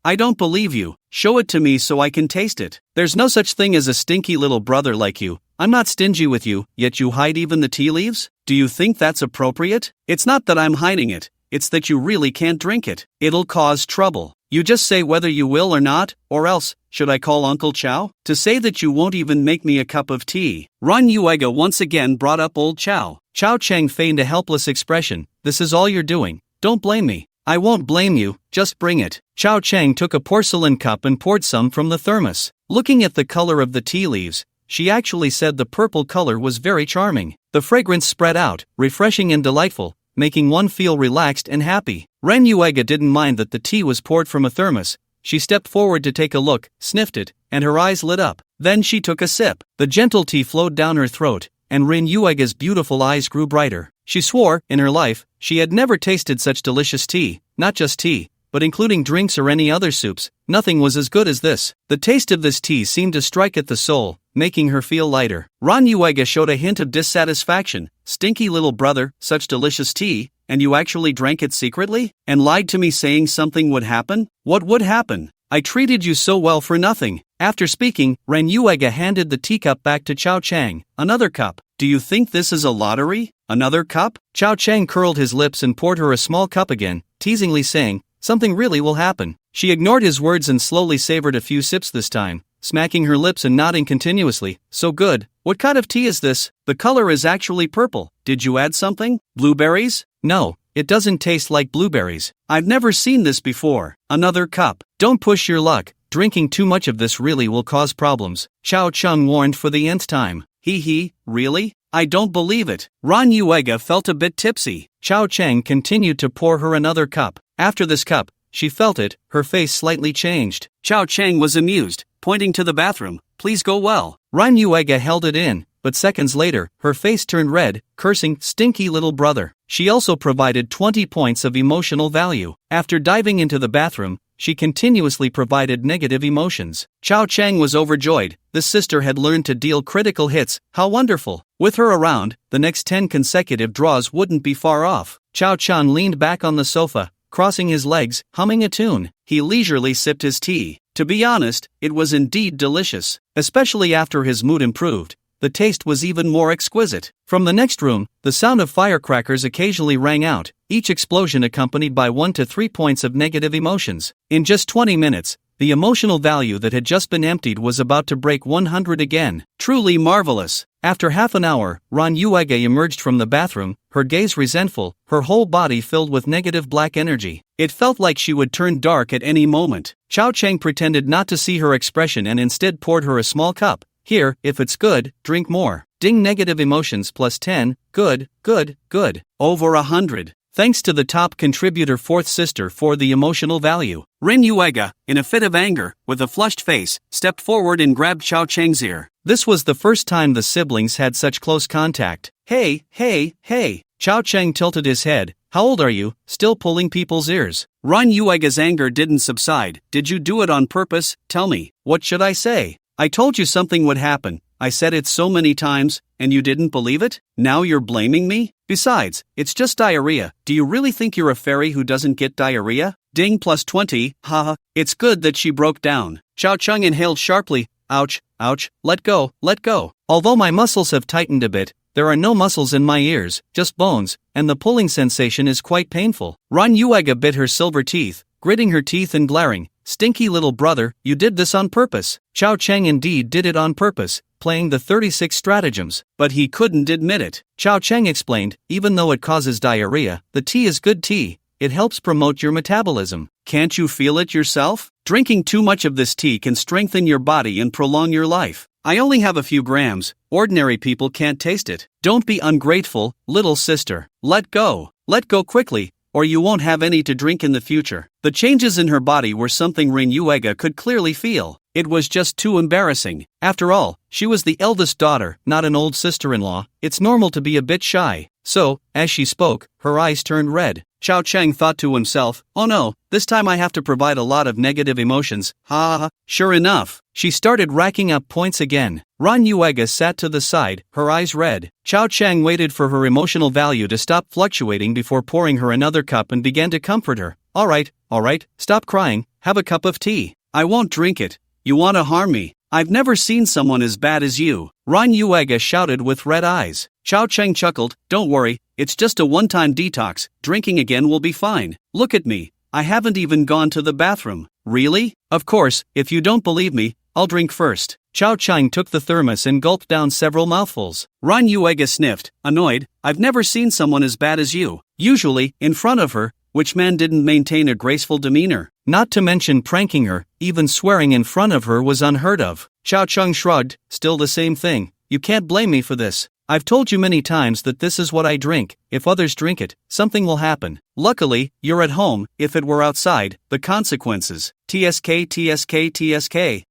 I don't believe you. Show it to me so I can taste it. There's no such thing as a stinky little brother like you. I'm not stingy with you, yet you hide even the tea leaves? Do you think that's appropriate? It's not that I'm hiding it, it's that you really can't drink it. It'll cause trouble. You just say whether you will or not, or else, should I call Uncle Chow? To say that you won't even make me a cup of tea. Ran Yuega once again brought up old Chow. Chao Chang feigned a helpless expression. This is all you're doing. Don't blame me. I won't blame you, just bring it. Chao Chang took a porcelain cup and poured some from the thermos. Looking at the color of the tea leaves, she actually said the purple color was very charming. The fragrance spread out, refreshing and delightful, making one feel relaxed and happy. Ran Yuega didn't mind that the tea was poured from a thermos. She stepped forward to take a look, sniffed it, and her eyes lit up. Then she took a sip. The gentle tea flowed down her throat, and Ran Yuega's beautiful eyes grew brighter. She swore, in her life, she had never tasted such delicious tea. Not just tea, but including drinks or any other soups, nothing was as good as this. The taste of this tea seemed to strike at the soul, making her feel lighter. Ran Yuega showed a hint of dissatisfaction. Stinky little brother, such delicious tea, and you actually drank it secretly? And lied to me saying something would happen? What would happen? I treated you so well for nothing. After speaking, Ren Yuega handed the teacup back to Chao Chang. Another cup. Do you think this is a lottery? Another cup? Chao Chang curled his lips and poured her a small cup again, teasingly saying, something really will happen. She ignored his words and slowly savored a few sips this time, smacking her lips and nodding continuously. So good. What kind of tea is this? The color is actually purple. Did you add something? Blueberries? No, it doesn't taste like blueberries. I've never seen this before. Another cup. Don't push your luck. Drinking too much of this really will cause problems. Chao Chang warned for the nth time. Really? I don't believe it. Ran Yuega felt a bit tipsy. Chao Chang continued to pour her another cup. After this cup, she felt it, her face slightly changed. Chao Chang was amused, pointing to the bathroom. Please go well. Ran Yuega held it in, but seconds later, her face turned red, cursing, stinky little brother. She also provided 20 points of emotional value. After diving into the bathroom, she continuously provided negative emotions. Chao Chang was overjoyed. This sister had learned to deal critical hits. How wonderful. With her around, the next 10 consecutive draws wouldn't be far off. Chao Chang leaned back on the sofa, crossing his legs, humming a tune. He leisurely sipped his tea. To be honest, it was indeed delicious. Especially after his mood improved, the taste was even more exquisite. From the next room, the sound of firecrackers occasionally rang out, each explosion accompanied by 1 to 3 points of negative emotions. In just 20 minutes, the emotional value that had just been emptied was about to break 100 again. Truly marvelous. After half an hour, Ran Yuega emerged from the bathroom, her gaze resentful, her whole body filled with negative black energy. It felt like she would turn dark at any moment. Chao Chang pretended not to see her expression and instead poured her a small cup. Here, if it's good, drink more. Ding, negative emotions plus 10, good. Over 100. Thanks to the top contributor fourth sister for the emotional value. Ren Yuega, in a fit of anger, with a flushed face, stepped forward and grabbed Chao Chang's ear. This was the first time the siblings had such close contact. Hey. Chao Chang tilted his head. How old are you? Still pulling people's ears. Ran Yuega's anger didn't subside. Did you do it on purpose? Tell me. What should I say? I told you something would happen. I said it so many times, and you didn't believe it? Now you're blaming me? Besides, it's just diarrhea. Do you really think you're a fairy who doesn't get diarrhea? Ding plus 20, haha. It's good that she broke down. Chao Chang inhaled sharply. Ouch, let go. Although my muscles have tightened a bit, there are no muscles in my ears, just bones, and the pulling sensation is quite painful. Ran Yuega bit her silver teeth, gritting her teeth and glaring. Stinky little brother, you did this on purpose. Chao Chang indeed did it on purpose, playing the 36 stratagems, but he couldn't admit it. Chao Chang explained, even though it causes diarrhea, the tea is good tea. It helps promote your metabolism. Can't you feel it yourself? Drinking too much of this tea can strengthen your body and prolong your life. I only have a few grams. Ordinary people can't taste it. Don't be ungrateful, little sister. Let go quickly, or you won't have any to drink in the future. The changes in her body were something Ren Yuega could clearly feel. It was just too embarrassing. After all, she was the eldest daughter, not an old sister-in-law. It's normal to be a bit shy. So, as she spoke, her eyes turned red. Chao Chang thought to himself, oh no, this time I have to provide a lot of negative emotions. Ha. Sure enough, she started racking up points again. Ran Yuega sat to the side, her eyes red. Chao Chang waited for her emotional value to stop fluctuating before pouring her another cup and began to comfort her. All right, stop crying, have a cup of tea. I won't drink it. You want to harm me? I've never seen someone as bad as you. Ran Yuega shouted with red eyes. Chao Chang chuckled, don't worry, it's just a one-time detox, drinking again will be fine. Look at me, I haven't even gone to the bathroom. Really? Of course, if you don't believe me, I'll drink first. Chao Chang took the thermos and gulped down several mouthfuls. Ran Yuega sniffed, annoyed, I've never seen someone as bad as you. Usually, in front of her, which man didn't maintain a graceful demeanor? Not to mention pranking her, even swearing in front of her was unheard of. Chao Chang shrugged, still the same thing. You can't blame me for this. I've told you many times that this is what I drink. If others drink it, something will happen. Luckily, you're at home. If it were outside, the consequences. TSK.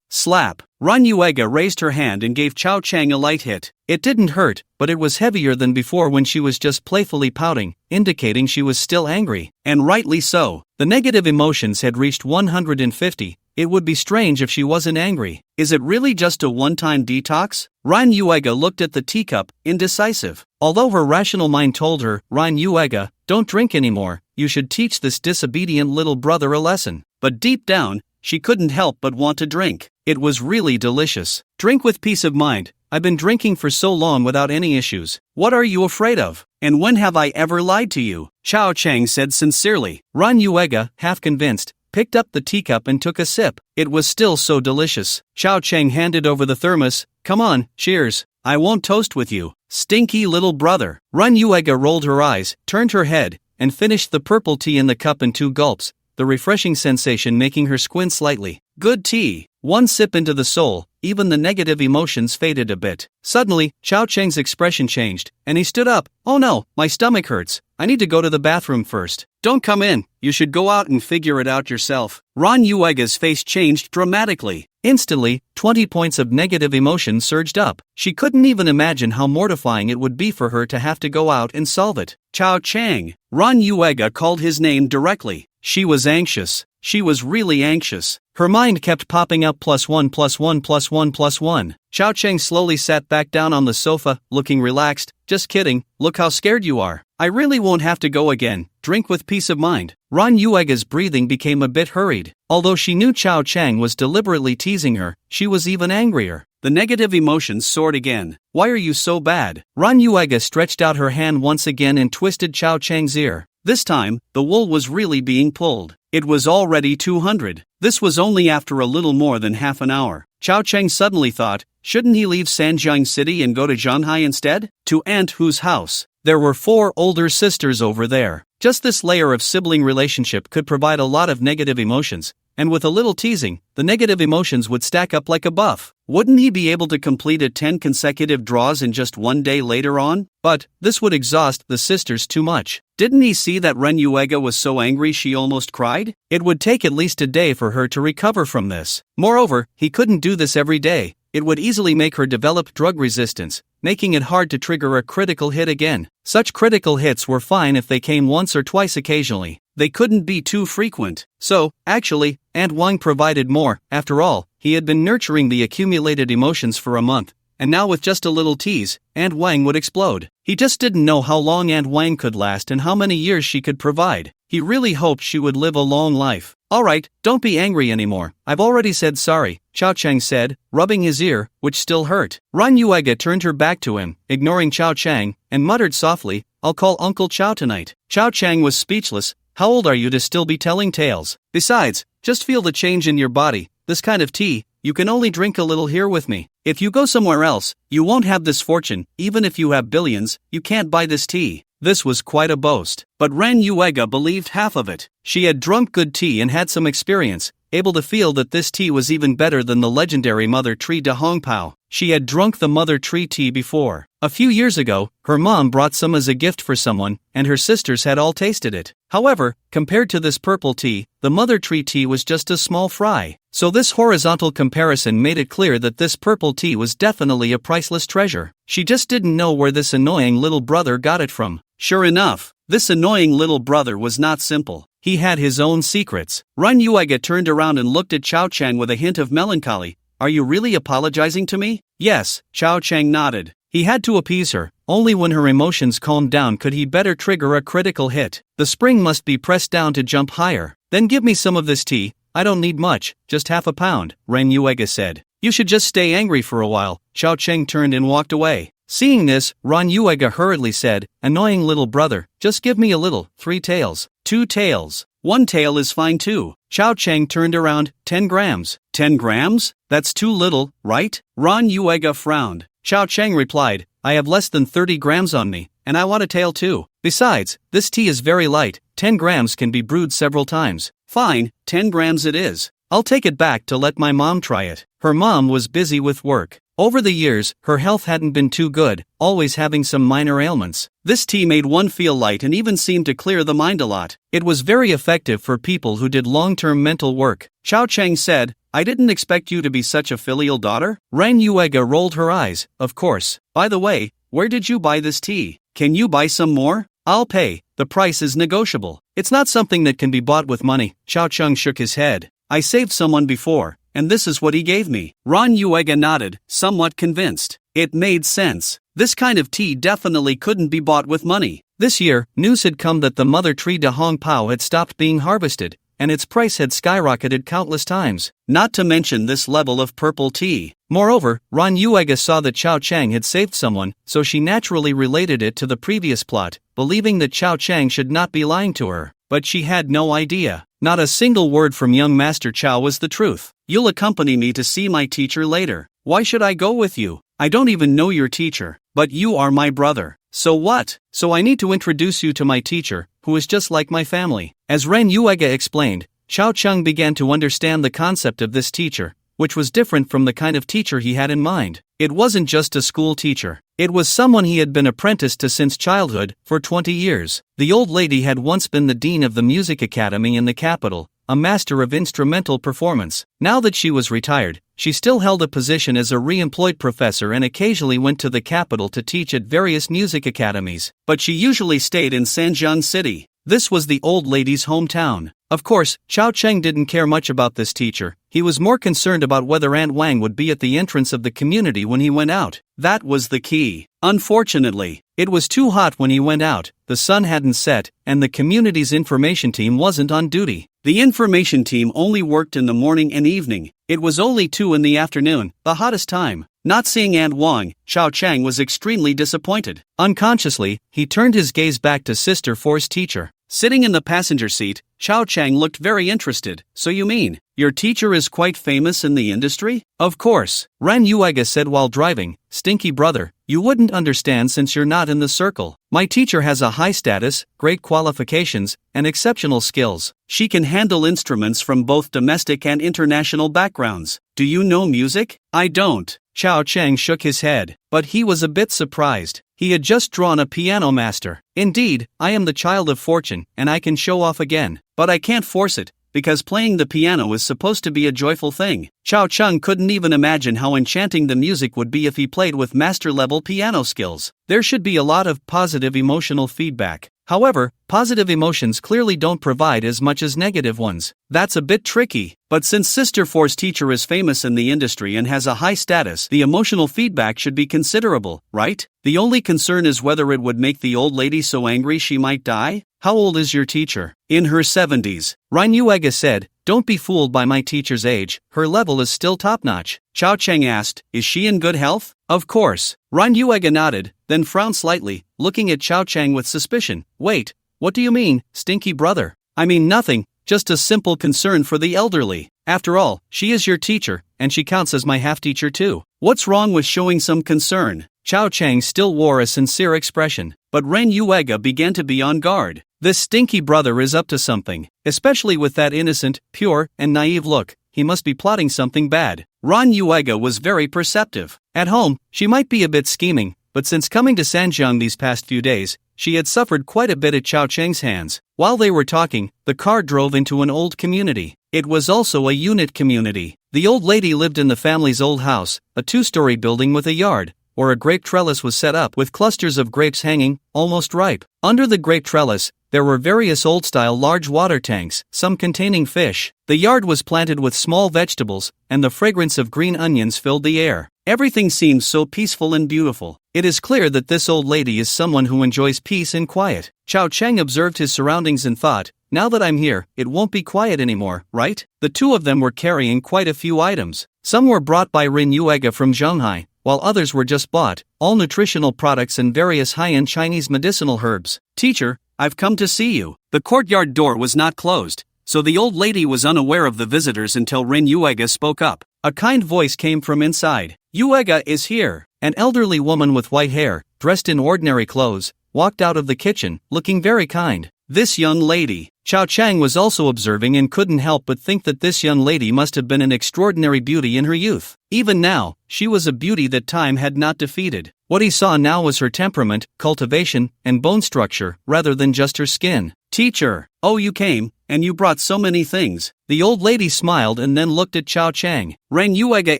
Slap. Ran Yuega raised her hand and gave Chao Chang a light hit. It didn't hurt, but it was heavier than before when she was just playfully pouting, indicating she was still angry. And rightly so. The negative emotions had reached 150. It would be strange if she wasn't angry. Is it really just a one-time detox? Ran Yuega looked at the teacup, indecisive. Although her rational mind told her, Ran Yuega, don't drink anymore, you should teach this disobedient little brother a lesson. But deep down, she couldn't help but want to drink. It was really delicious. Drink with peace of mind. I've been drinking for so long without any issues. What are you afraid of? And when have I ever lied to you? Chao Chang said sincerely. Ran Yuega, half convinced, picked up the teacup and took a sip. It was still so delicious. Chao Chang handed over the thermos. Come on, cheers. I won't toast with you, stinky little brother. Ran Yuega rolled her eyes, turned her head, and finished the purple tea in the cup in 2 gulps, the refreshing sensation making her squint slightly. Good tea. One sip into the soul, even the negative emotions faded a bit. Suddenly, Chao Cheng's expression changed, and he stood up. Oh no, my stomach hurts. I need to go to the bathroom first. Don't come in, you should go out and figure it out yourself. Ran Yuega's face changed dramatically. Instantly, 20 points of negative emotion surged up. She couldn't even imagine how mortifying it would be for her to have to go out and solve it. Chao Chang. Ran Yuega called his name directly. She was anxious. She was really anxious. Her mind kept popping up +1 +1 +1 +1. Chao Cheng slowly sat back down on the sofa, looking relaxed. Just kidding, look how scared you are. I really won't have to go again. Drink with peace of mind. Ran Yuega's breathing became a bit hurried. Although she knew Chao Cheng was deliberately teasing her, she was even angrier. The negative emotions soared again. Why are you so bad? Ran Yuega stretched out her hand once again and twisted Chao Cheng's ear. This time, the wool was really being pulled. It was already 200. This was only after a little more than half an hour. Chao Cheng suddenly thought, shouldn't he leave Sanjiang City and go to Zhanghai instead? To Aunt Hu's house. There were 4 older sisters over there. Just this layer of sibling relationship could provide a lot of negative emotions, and with a little teasing, the negative emotions would stack up like a buff. Wouldn't he be able to complete 10 consecutive draws in just 1 day later on? But this would exhaust the sisters too much. Didn't he see that Ren Yuega was so angry she almost cried? It would take at least a day for her to recover from this. Moreover, he couldn't do this every day. It would easily make her develop drug resistance, making it hard to trigger a critical hit again. Such critical hits were fine if they came once or twice occasionally. They couldn't be too frequent. So, actually, Aunt Wang provided more. After all, he had been nurturing the accumulated emotions for a month, and now with just a little tease, Aunt Wang would explode. He just didn't know how long Aunt Wang could last and how many years she could provide. He really hoped she would live a long life. Alright, don't be angry anymore. I've already said sorry, Chao Cheng said, rubbing his ear, which still hurt. Ran Yuega turned her back to him, ignoring Chao Cheng, and muttered softly, I'll call Uncle Chao tonight. Chao Cheng was speechless. How old are you to still be telling tales? Besides, just feel the change in your body. This kind of tea, you can only drink a little here with me. If you go somewhere else, you won't have this fortune. Even if you have billions, you can't buy this tea. This was quite a boast. But Ran Yuega believed half of it. She had drunk good tea and had some experience, able to feel that this tea was even better than the legendary Mother Tree de Hongpao. She had drunk the Mother Tree tea before. A few years ago, her mom brought some as a gift for someone, and her sisters had all tasted it. However, compared to this purple tea, the Mother Tree tea was just a small fry. So this horizontal comparison made it clear that this purple tea was definitely a priceless treasure. She just didn't know where this annoying little brother got it from. Sure enough, this annoying little brother was not simple. He had his own secrets. Ran Yuega turned around and looked at Chao Cheng with a hint of melancholy. Are you really apologizing to me? Yes, Chao Cheng nodded. He had to appease her. Only when her emotions calmed down could he better trigger a critical hit. The spring must be pressed down to jump higher. Then give me some of this tea. I don't need much, just half a pound, Ran Yuega said. You should just stay angry for a while. Chao Cheng turned and walked away. Seeing this, Ran Yuega hurriedly said, annoying little brother, just give me a little. 3 taels. 2 taels. 1 tael is fine too. Chao Cheng turned around. 10 grams. 10 grams? That's too little, right? Ran Yuega frowned. Chao Cheng replied, I have less than 30 grams on me, and I want a tael too. Besides, this tea is very light. 10 grams can be brewed several times. Fine, 10 grams it is. I'll take it back to let my mom try it. Her mom was busy with work. Over the years, her health hadn't been too good, always having some minor ailments. This tea made one feel light and even seemed to clear the mind a lot. It was very effective for people who did long-term mental work. Chao Cheng said, I didn't expect you to be such a filial daughter. Ran Yuega rolled her eyes. Of course. By the way, where did you buy this tea? Can you buy some more? I'll pay. The price is negotiable. It's not something that can be bought with money. Chao Cheng shook his head. I saved someone before, and this is what he gave me. Ran Yuega nodded, somewhat convinced. It made sense. This kind of tea definitely couldn't be bought with money. This year, news had come that the Mother Tree de Hongpao had stopped being harvested, and its price had skyrocketed countless times, not to mention this level of purple tea. Moreover, Ran Yuega saw that Chao Chang had saved someone, so she naturally related it to the previous plot, believing that Chao Chang should not be lying to her. But she had no idea. Not a single word from young Master Chao was the truth. You'll accompany me to see my teacher later. Why should I go with you? I don't even know your teacher, but you are my brother. So what? So I need to introduce you to my teacher, who is just like my family. As Ren Yuega explained, Chao Cheng began to understand the concept of this teacher, which was different from the kind of teacher he had in mind. It wasn't just a school teacher. It was someone he had been apprenticed to since childhood, for 20 years. The old lady had once been the dean of the music academy in the capital, a master of instrumental performance. Now that she was retired, she still held a position as a re-employed professor and occasionally went to the capital to teach at various music academies. But she usually stayed in Sanjiang City. This was the old lady's hometown. Of course, Chao Cheng didn't care much about this teacher. He was more concerned about whether Aunt Wang would be at the entrance of the community when he went out. That was the key. Unfortunately, it was too hot when he went out, the sun hadn't set, and the community's information team wasn't on duty. The information team only worked in the morning and evening. It was only 2 in the afternoon, the hottest time. Not seeing Aunt Wang, Chao Cheng was extremely disappointed. Unconsciously, he turned his gaze back to Sister For's teacher. Sitting in the passenger seat, Chao Cheng looked very interested. So you mean, your teacher is quite famous in the industry? Of course, Ran Yuega said while driving. Stinky brother, you wouldn't understand since you're not in the circle. My teacher has a high status, great qualifications, and exceptional skills. She can handle instruments from both domestic and international backgrounds. Do you know music? I don't. Chao Cheng shook his head, but he was a bit surprised. He had just drawn a piano master. Indeed, I am the child of fortune, and I can show off again. But I can't force it, because playing the piano is supposed to be a joyful thing. Chao Cheng couldn't even imagine how enchanting the music would be if he played with master-level piano skills. There should be a lot of positive emotional feedback. However, positive emotions clearly don't provide as much as negative ones. That's a bit tricky. But since Sister For's teacher is famous in the industry and has a high status, the emotional feedback should be considerable, right? The only concern is whether it would make the old lady so angry she might die? How old is your teacher? In her 70s. Ran Yuega said, don't be fooled by my teacher's age, her level is still top-notch. Chao Cheng asked, is she in good health? Of course. Ran Yuega nodded, then frowned slightly, looking at Chao Cheng with suspicion. Wait, what do you mean, stinky brother? I mean nothing, just a simple concern for the elderly. After all, she is your teacher, and she counts as my half-teacher too. What's wrong with showing some concern? Chao Cheng still wore a sincere expression, but Ren Yuega began to be on guard. This stinky brother is up to something, especially with that innocent, pure, and naive look. He must be plotting something bad. Ran Yuega was very perceptive. At home, she might be a bit scheming, but since coming to Sanjiang these past few days, she had suffered quite a bit at Chao Cheng's hands. While they were talking, the car drove into an old community. It was also a unit community. The old lady lived in the family's old house, a 2-story building with a yard, where a grape trellis was set up with clusters of grapes hanging, almost ripe. Under the grape trellis, there were various old-style large water tanks, some containing fish. The yard was planted with small vegetables, and the fragrance of green onions filled the air. Everything seemed so peaceful and beautiful. It is clear that this old lady is someone who enjoys peace and quiet. Chao Cheng observed his surroundings and thought, now that I'm here, it won't be quiet anymore, right? The two of them were carrying quite a few items. Some were brought by Rin Yuega from Zhonghai, while others were just bought, all nutritional products and various high-end Chinese medicinal herbs. Teacher, I've come to see you. The courtyard door was not closed, so the old lady was unaware of the visitors until Rin Yuega spoke up. A kind voice came from inside. Yuega is here. An elderly woman with white hair, dressed in ordinary clothes, walked out of the kitchen, looking very kind. This young lady. Chao Cheng was also observing and couldn't help but think that this young lady must have been an extraordinary beauty in her youth. Even now, she was a beauty that time had not defeated. What he saw now was her temperament, cultivation, and bone structure, rather than just her skin. Teacher, oh you came, and you brought so many things. The old lady smiled and then looked at Chao Cheng. Ren Yuega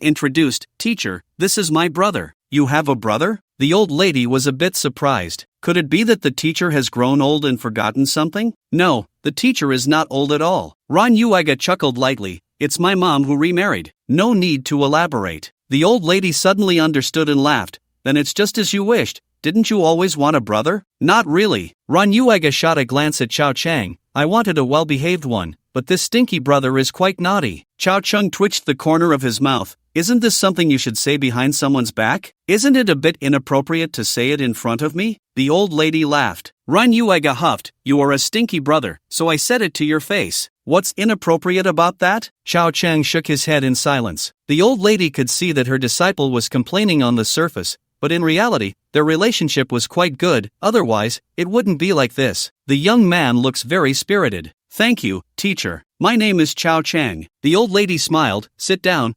introduced, Teacher, this is my brother. You have a brother? The old lady was a bit surprised. Could it be that the teacher has grown old and forgotten something? No, the teacher is not old at all. Ran Yuega chuckled lightly. It's my mom who remarried. No need to elaborate. The old lady suddenly understood and laughed. Then it's just as you wished. didn't you always want a brother? Not really. Ran Yuega shot a glance at Chao Chang. I wanted a well-behaved one, but this stinky brother is quite naughty. Chao Chang twitched the corner of his mouth. Isn't this something you should say behind someone's back? Isn't it a bit inappropriate to say it in front of me? The old lady laughed. Ran Yuega huffed. You are a stinky brother, so I said it to your face. What's inappropriate about that? Chao Chang shook his head in silence. The old lady could see that her disciple was complaining on the surface, but in reality, their relationship was quite good, otherwise, it wouldn't be like this. The young man looks very spirited. Thank you, teacher. My name is Chao Chang. The old lady smiled. Sit down,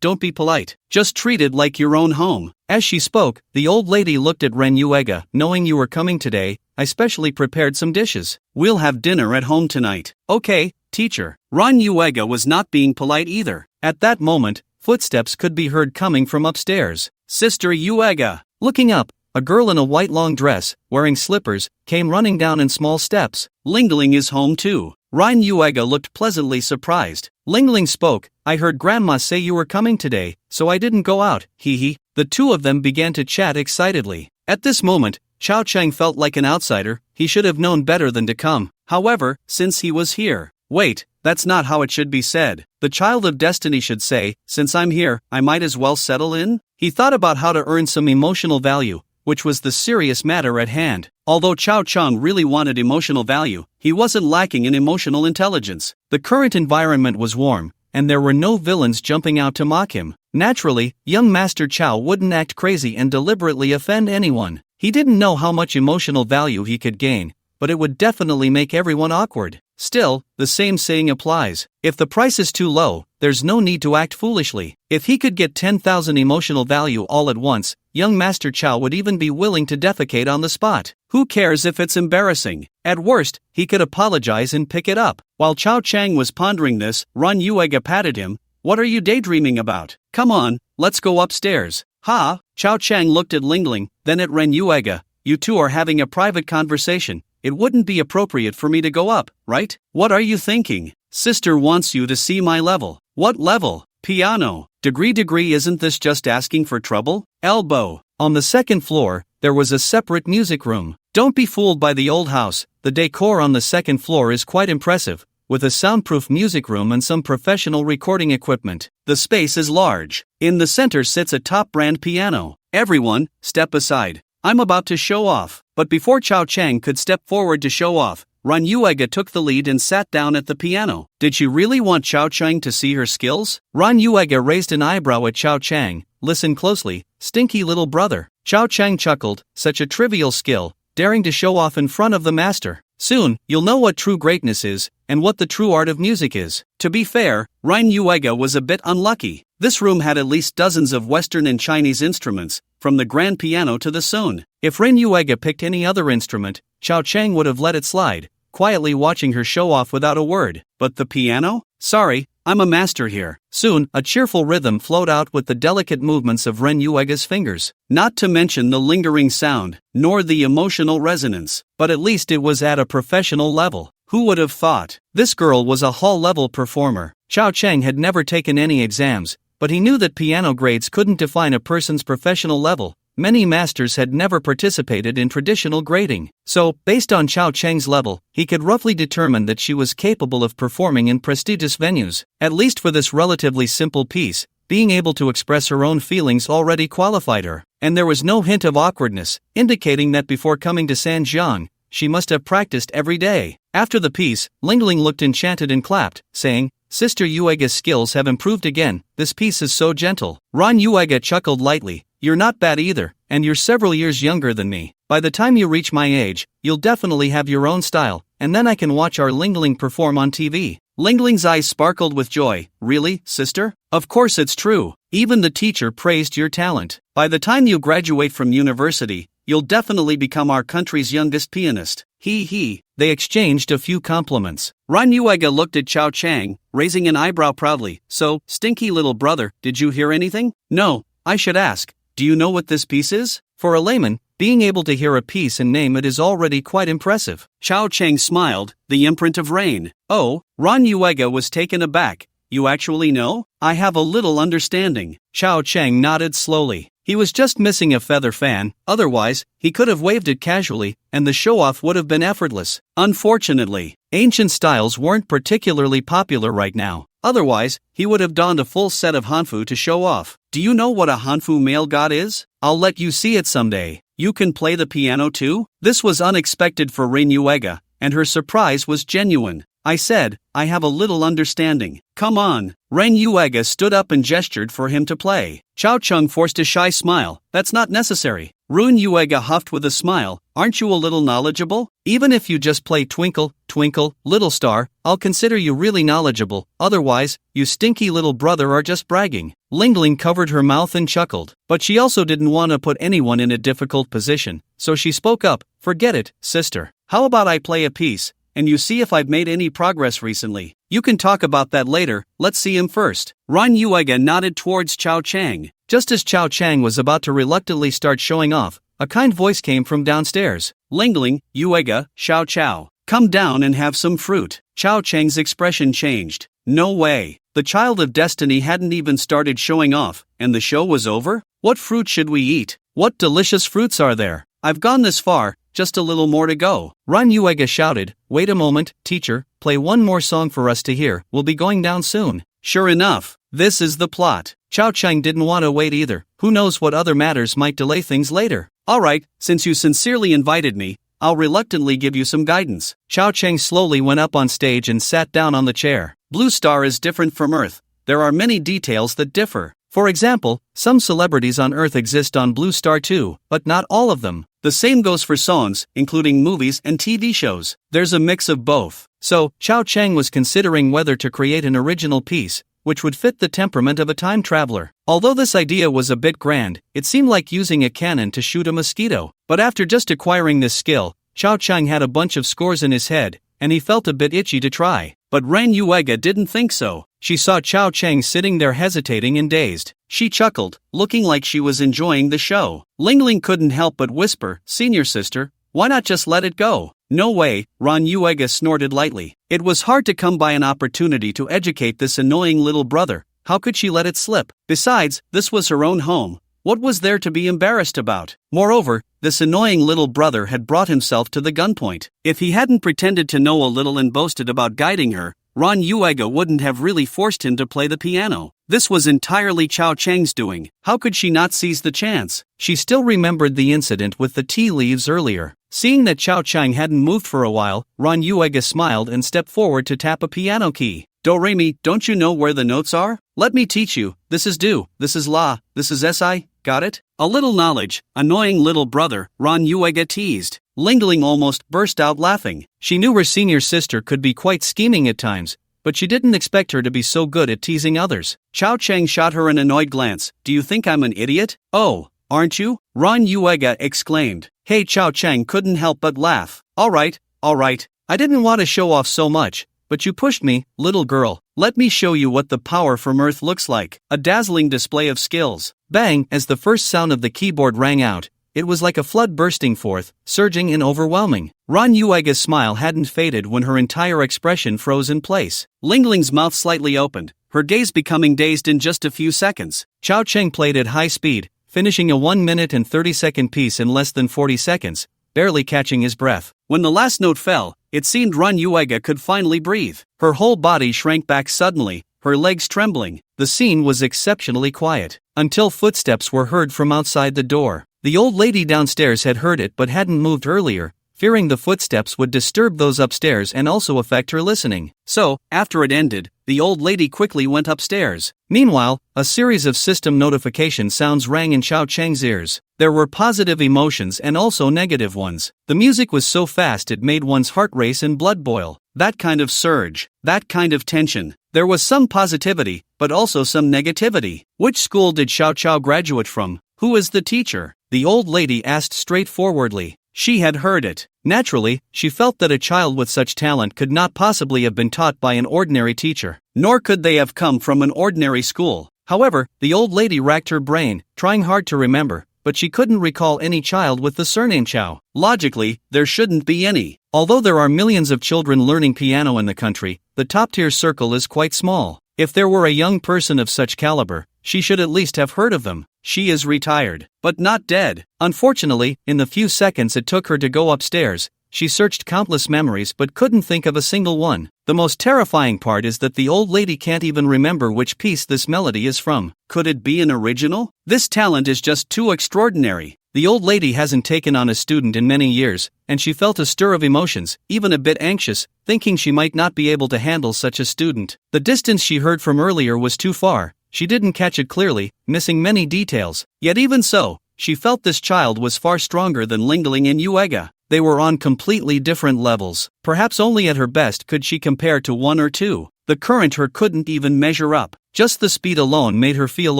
don't be polite. Just treat it like your own home. As she spoke, the old lady looked at Ren Yuega. Knowing you were coming today, I specially prepared some dishes. We'll have dinner at home tonight. Okay, teacher. Ren Yuega was not being polite either. At that moment, footsteps could be heard coming from upstairs. Sister Yuega. Looking up, a girl in a white long dress, wearing slippers, came running down in small steps. Lingling is home too. Ren Yuega looked pleasantly surprised. Lingling spoke. I heard Grandma say you were coming today, so I didn't go out, hee. The two of them began to chat excitedly. At this moment, Chao Chang felt like an outsider. He should have known better than to come. However, since he was here. Wait, that's not how it should be said. The child of destiny should say, since I'm here, I might as well settle in? He thought about how to earn some emotional value, which was the serious matter at hand. Although Chao Chang really wanted emotional value, he wasn't lacking in emotional intelligence. The current environment was warm, and there were no villains jumping out to mock him. Naturally, young Master Chao wouldn't act crazy and deliberately offend anyone. He didn't know how much emotional value he could gain, but it would definitely make everyone awkward. Still, the same saying applies. If the price is too low, there's no need to act foolishly. If he could get 10,000 emotional value all at once, young Master Chao would even be willing to defecate on the spot. Who cares if it's embarrassing? At worst, he could apologize and pick it up. While Chao Chang was pondering this, Ran Yuega patted him. What are you daydreaming about? Come on, let's go upstairs. Ha! Chao Chang looked at Lingling, then at Ren Yuega. You two are having a private conversation. It wouldn't be appropriate for me to go up, right? What are you thinking? Sister wants you to see my level. What level? Piano. Degree, isn't this just asking for trouble? Elbow. On the second floor, there was a separate music room. Don't be fooled by the old house. The decor on the second floor is quite impressive, with a soundproof music room and some professional recording equipment. The space is large. In the center sits a top-brand piano. Everyone, step aside. I'm about to show off. But before Chao Chang could step forward to show off, Ran Yuega took the lead and sat down at the piano. Did she really want Chao Chang to see her skills? Ran Yuega raised an eyebrow at Chao Chang. Listen closely, stinky little brother. Chao Chang chuckled. Such a trivial skill, daring to show off in front of the master. Soon, you'll know what true greatness is, and what the true art of music is. To be fair, Ran Yuega was a bit unlucky. This room had at least dozens of Western and Chinese instruments, from the grand piano to the soon. If Ren Yuega picked any other instrument, Chao Chang would have let it slide, quietly watching her show off without a word. But the piano? Sorry, I'm a master here. Soon, a cheerful rhythm flowed out with the delicate movements of Ren Yuega's fingers. Not to mention the lingering sound, nor the emotional resonance. But at least it was at a professional level. Who would have thought? This girl was a hall-level performer. Chao Chang had never taken any exams, but he knew that piano grades couldn't define a person's professional level. Many masters had never participated in traditional grading. So, based on Chao Chang's level, he could roughly determine that she was capable of performing in prestigious venues. At least for this relatively simple piece, being able to express her own feelings already qualified her. And there was no hint of awkwardness, indicating that before coming to Sanjiang, she must have practiced every day. After the piece, Lingling looked enchanted and clapped, saying, Sister Yuega's skills have improved again. This piece is so gentle. Ran Yuega chuckled lightly. You're not bad either, and you're several years younger than me. By the time you reach my age, you'll definitely have your own style, and then I can watch our Lingling perform on TV. Lingling's eyes sparkled with joy. Really, sister? Of course it's true. Even the teacher praised your talent. By the time you graduate from university, you'll definitely become our country's youngest pianist. He. They exchanged a few compliments. Ran Yuega looked at Chao Chang, raising an eyebrow proudly. So, stinky little brother, did you hear anything? No, I should ask. Do you know what this piece is? For a layman, being able to hear a piece and name it is already quite impressive. Chao Chang smiled, the imprint of rain. Oh, Ran Yuega was taken aback. You actually know? I have a little understanding. Chao Chang nodded slowly. He was just missing a feather fan, otherwise, he could have waved it casually, and the show-off would have been effortless. Unfortunately, ancient styles weren't particularly popular right now. Otherwise, he would have donned a full set of hanfu to show off. Do you know what a hanfu male god is? I'll let you see it someday. You can play the piano too? This was unexpected for Yuhua, and her surprise was genuine. I said, I have a little understanding. Come on. Yuhua stood up and gestured for him to play. Chao Chung forced a shy smile. That's not necessary. Yuhua huffed with a smile. Aren't you a little knowledgeable? Even if you just play Twinkle, Twinkle, Little Star, I'll consider you really knowledgeable. Otherwise, you stinky little brother are just bragging. Ling covered her mouth and chuckled. But she also didn't want to put anyone in a difficult position, so she spoke up. Forget it, sister. How about I play a piece, and you see if I've made any progress recently? You can talk about that later, let's see him first. Yuhua nodded towards Chao Chang. Just as Chao Chang was about to reluctantly start showing off, a kind voice came from downstairs. Ling, Yuhua, Xiao Chao. Come down and have some fruit. Chao Chang's expression changed. No way. The child of destiny hadn't even started showing off, and the show was over? What fruit should we eat? What delicious fruits are there? I've gone this far, just a little more to go. Yuhua shouted. Wait a moment, teacher, play one more song for us to hear, we'll be going down soon. Sure enough, this is the plot. Chao Chang didn't want to wait either. Who knows what other matters might delay things later. Alright, since you sincerely invited me, I'll reluctantly give you some guidance. Chao Chang slowly went up on stage and sat down on the chair. Blue Star is different from Earth. There are many details that differ. For example, some celebrities on Earth exist on Blue Star too, but not all of them. The same goes for songs, including movies and TV shows. There's a mix of both. So, Chao Chang was considering whether to create an original piece, which would fit the temperament of a time traveler. Although this idea was a bit grand, it seemed like using a cannon to shoot a mosquito. But after just acquiring this skill, Chao Chang had a bunch of scores in his head, and he felt a bit itchy to try. But Yuhua didn't think so. She saw Chao Chang sitting there hesitating and dazed. She chuckled, looking like she was enjoying the show. Ling couldn't help but whisper, "Senior sister, why not just let it go?" No way, Yuhua snorted lightly. It was hard to come by an opportunity to educate this annoying little brother. How could she let it slip? Besides, this was her own home. What was there to be embarrassed about? Moreover, this annoying little brother had brought himself to the gunpoint. If he hadn't pretended to know a little and boasted about guiding her, Yuhua wouldn't have really forced him to play the piano. This was entirely Chao Chang's doing. How could she not seize the chance? She still remembered the incident with the tea leaves earlier. Seeing that Chao Chang hadn't moved for a while, Yuhua smiled and stepped forward to tap a piano key. Do-re-mi, don't you know where the notes are? Let me teach you. This is do, this is la, this is si, got it? A little knowledge, annoying little brother, Yuhua teased. Ling almost burst out laughing. She knew her senior sister could be quite scheming at times, but she didn't expect her to be so good at teasing others. Chao Chang shot her an annoyed glance. Do you think I'm an idiot? Oh, aren't you? Yuhua exclaimed. Hey, Chao Chang couldn't help but laugh. Alright. I didn't want to show off so much, but you pushed me, little girl. Let me show you what the power from Earth looks like. A dazzling display of skills. Bang, as the first sound of the keyboard rang out. It was like a flood bursting forth, surging and overwhelming. Yuhua's smile hadn't faded when her entire expression froze in place. Ling's mouth slightly opened, her gaze becoming dazed in just a few seconds. Chao Cheng played at high speed, finishing a 1 minute and 30-second piece in less than 40 seconds, barely catching his breath. When the last note fell, it seemed Yuhua could finally breathe. Her whole body shrank back suddenly, her legs trembling. The scene was exceptionally quiet, until footsteps were heard from outside the door. The old lady downstairs had heard it but hadn't moved earlier, fearing the footsteps would disturb those upstairs and also affect her listening. So, after it ended, the old lady quickly went upstairs. Meanwhile, a series of system notification sounds rang in Chao Cheng's ears. There were positive emotions and also negative ones. The music was so fast it made one's heart race and blood boil. That kind of surge, that kind of tension. There was some positivity, but also some negativity. Which school did Xiao Chao graduate from? Who is the teacher? The old lady asked straightforwardly. She had heard it. Naturally, she felt that a child with such talent could not possibly have been taught by an ordinary teacher, nor could they have come from an ordinary school. However, the old lady racked her brain, trying hard to remember, but she couldn't recall any child with the surname Chao. Logically, there shouldn't be any. Although there are millions of children learning piano in the country, the top-tier circle is quite small. If there were a young person of such caliber, she should at least have heard of them. She is retired, but not dead. Unfortunately, in the few seconds it took her to go upstairs, she searched countless memories but couldn't think of a single one. The most terrifying part is that the old lady can't even remember which piece this melody is from. Could it be an original? This talent is just too extraordinary. The old lady hasn't taken on a student in many years, and she felt a stir of emotions, even a bit anxious, thinking she might not be able to handle such a student. The distance she heard from earlier was too far. She didn't catch it clearly, missing many details. Yet even so, she felt this child was far stronger than Lingling and Yuega. They were on completely different levels. Perhaps only at her best could she compare to one or two. The current her couldn't even measure up. Just the speed alone made her feel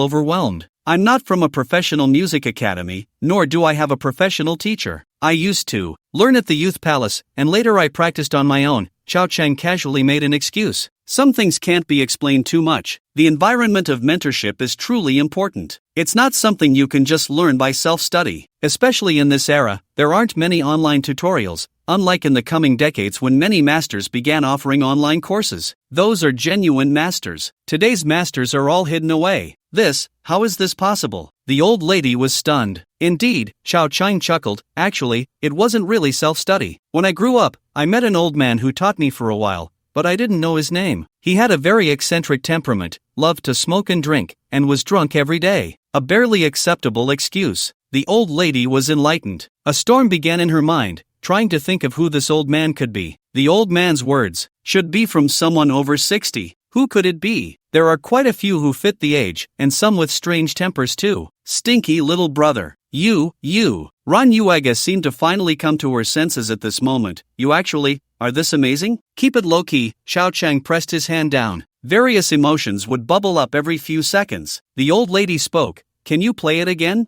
overwhelmed. I'm not from a professional music academy, nor do I have a professional teacher. I used to learn at the youth palace, and later I practiced on my own. Xiao Cheng casually made an excuse. Some things can't be explained too much. The environment of mentorship is truly important. It's not something you can just learn by self-study. Especially in this era, there aren't many online tutorials, unlike in the coming decades when many masters began offering online courses. Those are genuine masters. Today's masters are all hidden away. How is this possible? The old lady was stunned. Indeed, Xiao Cheng chuckled. Actually, it wasn't really self-study. When I grew up, I met an old man who taught me for a while, but I didn't know his name. He had a very eccentric temperament, loved to smoke and drink, and was drunk every day. A barely acceptable excuse. The old lady was enlightened. A storm began in her mind, trying to think of who this old man could be. The old man's words should be from someone over 60. Who could it be? There are quite a few who fit the age, and some with strange tempers too. Stinky little brother. You. Ran Yuega seemed to finally come to her senses at this moment. You actually are this amazing? Keep it low-key. Xiao Cheng pressed his hand down. Various emotions would bubble up every few seconds. The old lady spoke. Can you play it again?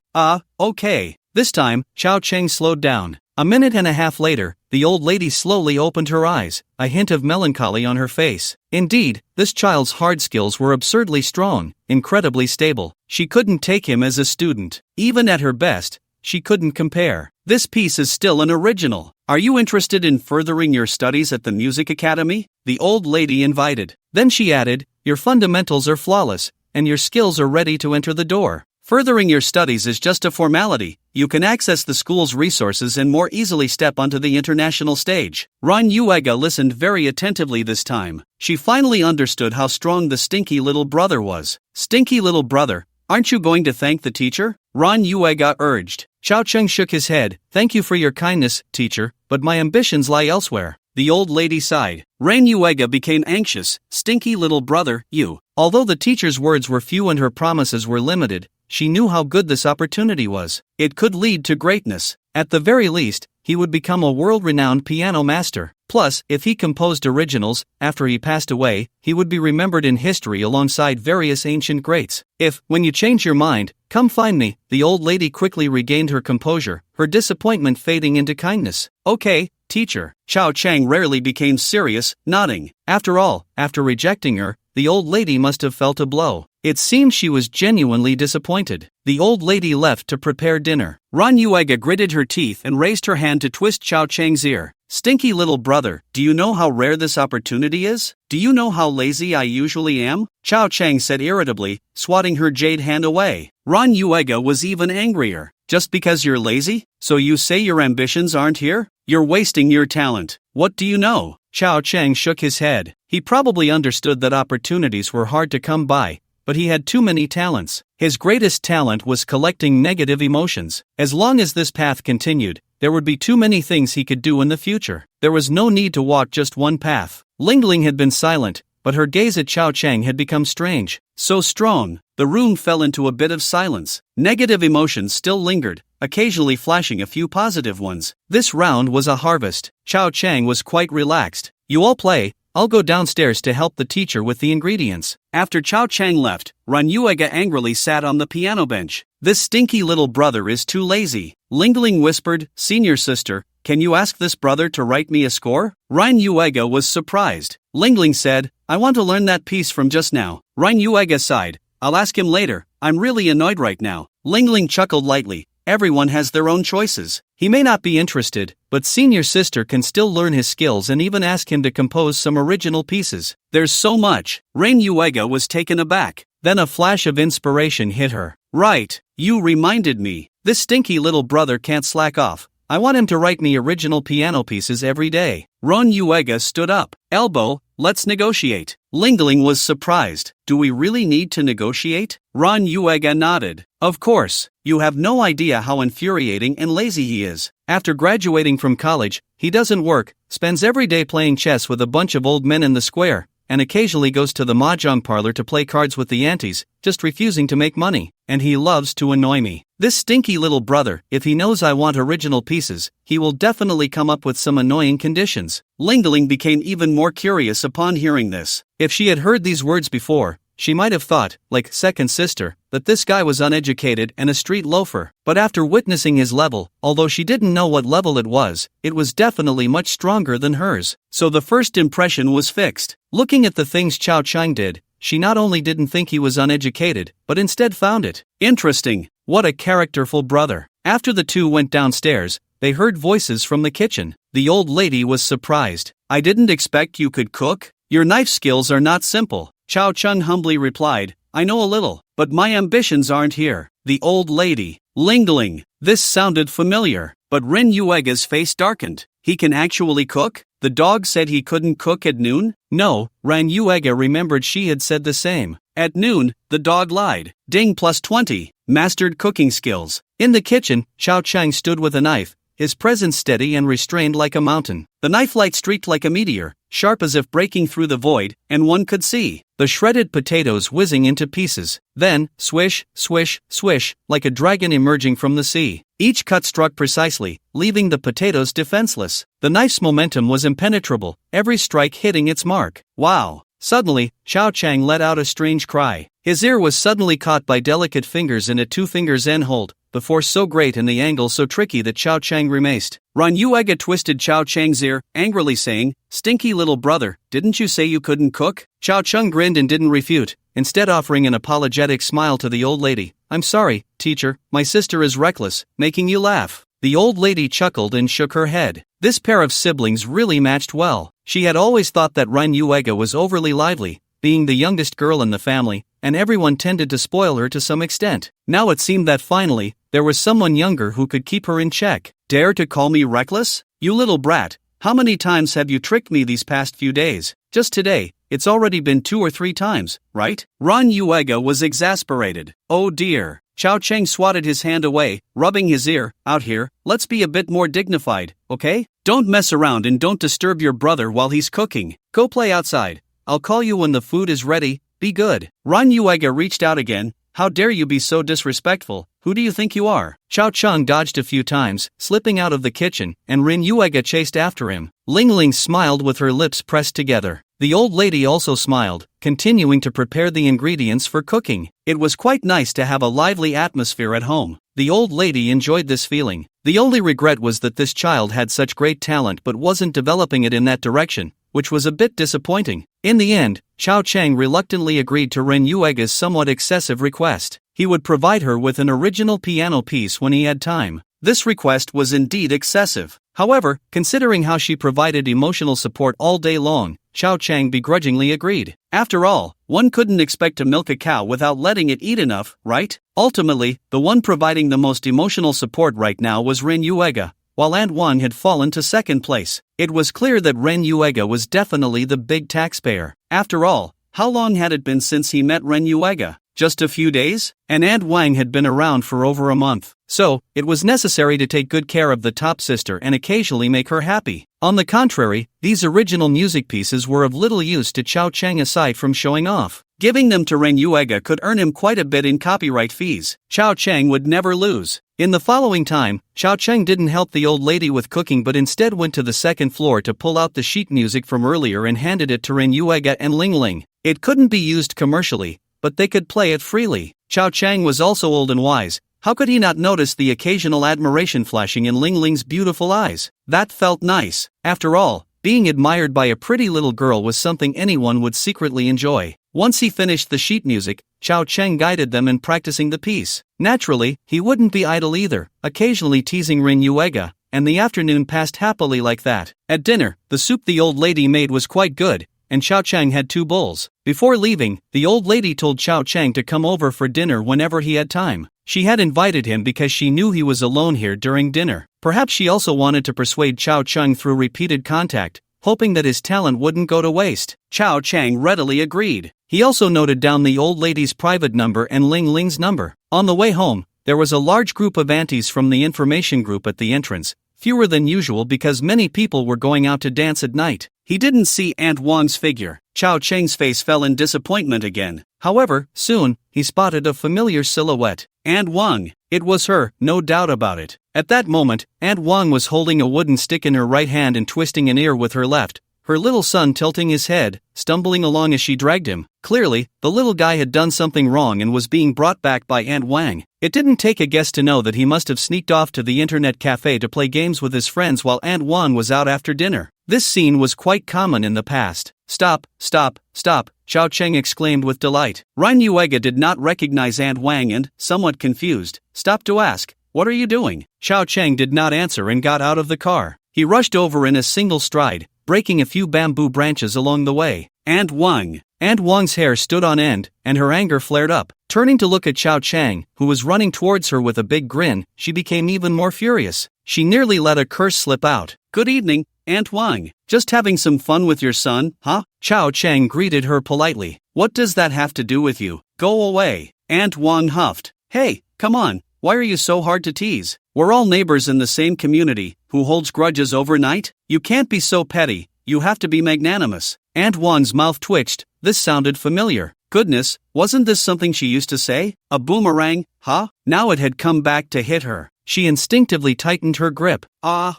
Okay. This time, Xiao Cheng slowed down. A minute and a half later, the old lady slowly opened her eyes, a hint of melancholy on her face. Indeed, this child's hard skills were absurdly strong, incredibly stable. She couldn't take him as a student. Even at her best, she couldn't compare. This piece is still an original. Are you interested in furthering your studies at the music academy? The old lady invited. Then she added, your fundamentals are flawless, and your skills are ready to enter the door. Furthering your studies is just a formality. You can access the school's resources and more easily step onto the international stage. Ran Yuega listened very attentively this time. She finally understood how strong the stinky little brother was. Stinky little brother, aren't you going to thank the teacher? Ran Yuega urged. Xiao Cheng shook his head. Thank you for your kindness, teacher, but my ambitions lie elsewhere. The old lady sighed. Ran Yuega became anxious. Stinky little brother, you. Although the teacher's words were few and her promises were limited, she knew how good this opportunity was. It could lead to greatness. At the very least, he would become a world-renowned piano master. Plus, if he composed originals, after he passed away, he would be remembered in history alongside various ancient greats. When you change your mind, come find me. The old lady quickly regained her composure, her disappointment fading into kindness. Okay, teacher. Xiao Cheng rarely became serious, nodding. After all, after rejecting her, the old lady must have felt a blow. It seemed she was genuinely disappointed. The old lady left to prepare dinner. Ran Yuega gritted her teeth and raised her hand to twist Xiao Cheng's ear. Stinky little brother, do you know how rare this opportunity is? Do you know how lazy I usually am? Xiao Cheng said irritably, swatting her jade hand away. Ran Yuega was even angrier. Just because you're lazy? So you say your ambitions aren't here? You're wasting your talent. What do you know? Xiao Cheng shook his head. He probably understood that opportunities were hard to come by, but he had too many talents. His greatest talent was collecting negative emotions. As long as this path continued, there would be too many things he could do in the future. There was no need to walk just one path. Lingling had been silent, but her gaze at Xiao Cheng had become strange. So strong, the room fell into a bit of silence. Negative emotions still lingered, occasionally flashing a few positive ones. This round was a harvest. Xiao Cheng was quite relaxed. You all play. I'll go downstairs to help the teacher with the ingredients. After Xiao Cheng left, Ran Yuega angrily sat on the piano bench. This stinky little brother is too lazy. Lingling whispered, Senior sister, can you ask this brother to write me a score? Ran Yuega was surprised. Lingling said, I want to learn that piece from just now. Ran Yuega sighed. I'll ask him later. I'm really annoyed right now. Lingling chuckled lightly. everyone has their own choices. He may not be interested, but senior sister can still learn his skills and even ask him to compose some original pieces. There's so much. Rin Yuega was taken aback. Then a flash of inspiration hit her. Right, you reminded me. This stinky little brother can't slack off. I want him to write me original piano pieces every day. Ron Yuega stood up. Elbow, let's negotiate. Lingling was surprised. Do we really need to negotiate? Ron Yuega nodded. Of course, you have no idea how infuriating and lazy he is. After graduating from college, he doesn't work, spends every day playing chess with a bunch of old men in the square, and occasionally goes to the mahjong parlor to play cards with the aunties, just refusing to make money. And he loves to annoy me. This stinky little brother, if he knows I want original pieces, he will definitely come up with some annoying conditions. Lingling became even more curious upon hearing this. If she had heard these words before, she might have thought, like second sister, that this guy was uneducated and a street loafer. But after witnessing his level, although she didn't know what level it was definitely much stronger than hers. So the first impression was fixed. Looking at the things Chao Chang did, she not only didn't think he was uneducated, but instead found it interesting. What a characterful brother. After the two went downstairs, they heard voices from the kitchen. The old lady was surprised. I didn't expect you could cook. Your knife skills are not simple. Chao Chang humbly replied, I know a little, but my ambitions aren't here. The old lady. Lingling. This sounded familiar, but Rin Yuega's face darkened. He can actually cook? The dog said he couldn't cook at noon? No, Ran Yuega remembered she had said the same. At noon, the dog lied. Ding +20. Mastered cooking skills. In the kitchen, Chao Chang stood with a knife, his presence steady and restrained like a mountain. The knife light streaked like a meteor, sharp as if breaking through the void, and one could see the shredded potatoes whizzing into pieces. Then, swish, swish, swish, like a dragon emerging from the sea. Each cut struck precisely, leaving the potatoes defenseless. The knife's momentum was impenetrable, every strike hitting its mark. Wow! Suddenly, Chao Chang let out a strange cry. His ear was suddenly caught by delicate fingers in a two-fingers end hold, the force so great and the angle so tricky that Chao Chang grimaced. Ran Yuega twisted Chao Chang's ear, angrily saying, Stinky little brother, didn't you say you couldn't cook? Chao Chang grinned and didn't refute, instead offering an apologetic smile to the old lady. I'm sorry, teacher, my sister is reckless, making you laugh. The old lady chuckled and shook her head. This pair of siblings really matched well. She had always thought that Ran Yuega was overly lively, being the youngest girl in the family, and everyone tended to spoil her to some extent. Now it seemed that finally, there was someone younger who could keep her in check. Dare to call me reckless? You little brat, how many times have you tricked me these past few days? Just today, it's already been 2 or 3 times, right? Ran Yuega was exasperated. Oh dear. Chao Chang swatted his hand away, rubbing his ear. Out here, let's be a bit more dignified, okay? Don't mess around and don't disturb your brother while he's cooking. Go play outside. I'll call you when the food is ready. Be good. Ran Yuega reached out again. How dare you be so disrespectful? Who do you think you are? Chao Chang dodged a few times, slipping out of the kitchen, and Rin Yuega chased after him. Lingling smiled with her lips pressed together. The old lady also smiled, continuing to prepare the ingredients for cooking. It was quite nice to have a lively atmosphere at home. The old lady enjoyed this feeling. The only regret was that this child had such great talent but wasn't developing it in that direction, which was a bit disappointing. In the end, Chao Chang reluctantly agreed to Rin Yuega's somewhat excessive request. He would provide her with an original piano piece when he had time. This request was indeed excessive. However, considering how she provided emotional support all day long, Chao Chang begrudgingly agreed. After all, one couldn't expect to milk a cow without letting it eat enough, right? Ultimately, the one providing the most emotional support right now was Rin Yuega, while Aunt Wang had fallen to second place. It was clear that Ren Yuega was definitely the big taxpayer. After all, how long had it been since he met Ren Yuega? Just a few days? And Aunt Wang had been around for over a month. So, it was necessary to take good care of the top sister and occasionally make her happy. On the contrary, these original music pieces were of little use to Chao Chang aside from showing off. Giving them to Ren Yuega could earn him quite a bit in copyright fees. Chao Chang would never lose. In the following time, Chao Chang didn't help the old lady with cooking but instead went to the second floor to pull out the sheet music from earlier and handed it to Ren Yuega and Ling Ling. It couldn't be used commercially, but they could play it freely. Chao Chang was also old and wise. How could he not notice the occasional admiration flashing in Ling Ling's beautiful eyes? That felt nice. After all, Being admired by a pretty little girl was something anyone would secretly enjoy. Once he finished the sheet music, Chao Cheng guided them in practicing the piece. Naturally, he wouldn't be idle either, occasionally teasing Rin Yuega, and the afternoon passed happily like that. At dinner, the soup the old lady made was quite good, and Chao Cheng had 2 bowls. Before leaving, the old lady told Chao Cheng to come over for dinner whenever he had time. She had invited him because she knew he was alone here during dinner. Perhaps she also wanted to persuade Chao Cheng through repeated contact, hoping that his talent wouldn't go to waste. Chao Cheng readily agreed. He also noted down the old lady's private number and Ling Ling's number. On the way home, there was a large group of aunties from the information group at the entrance, fewer than usual because many people were going out to dance at night. He didn't see Aunt Wang's figure. Chao Cheng's face fell in disappointment again. However, soon, he spotted a familiar silhouette. Aunt Wang. It was her, no doubt about it. At that moment, Aunt Wang was holding a wooden stick in her right hand and twisting an ear with her left, her little son tilting his head, stumbling along as she dragged him. Clearly, the little guy had done something wrong and was being brought back by Aunt Wang. It didn't take a guess to know that he must have sneaked off to the internet cafe to play games with his friends while Aunt Wang was out after dinner. This scene was quite common in the past. Stop, stop, stop, Chao Cheng exclaimed with delight. Rin Yuega did not recognize Aunt Wang and, somewhat confused, stopped to ask, "What are you doing?" Chao Cheng did not answer and got out of the car. He rushed over in a single stride, breaking a few bamboo branches along the way. Aunt Wang. Aunt Wang's hair stood on end, and her anger flared up. Turning to look at Chao Cheng, who was running towards her with a big grin, she became even more furious. She nearly let a curse slip out. "Good evening, Aunt Wang. Just having some fun with your son, huh?" Chao Cheng greeted her politely. "What does that have to do with you? Go away." Aunt Wang huffed. "Hey, come on, why are you so hard to tease? We're all neighbors in the same community. Who holds grudges overnight? You can't be so petty, you have to be magnanimous." Aunt Wang's mouth twitched. This sounded familiar. Goodness, wasn't this something she used to say? A boomerang, huh? Now it had come back to hit her. She instinctively tightened her grip. Ah.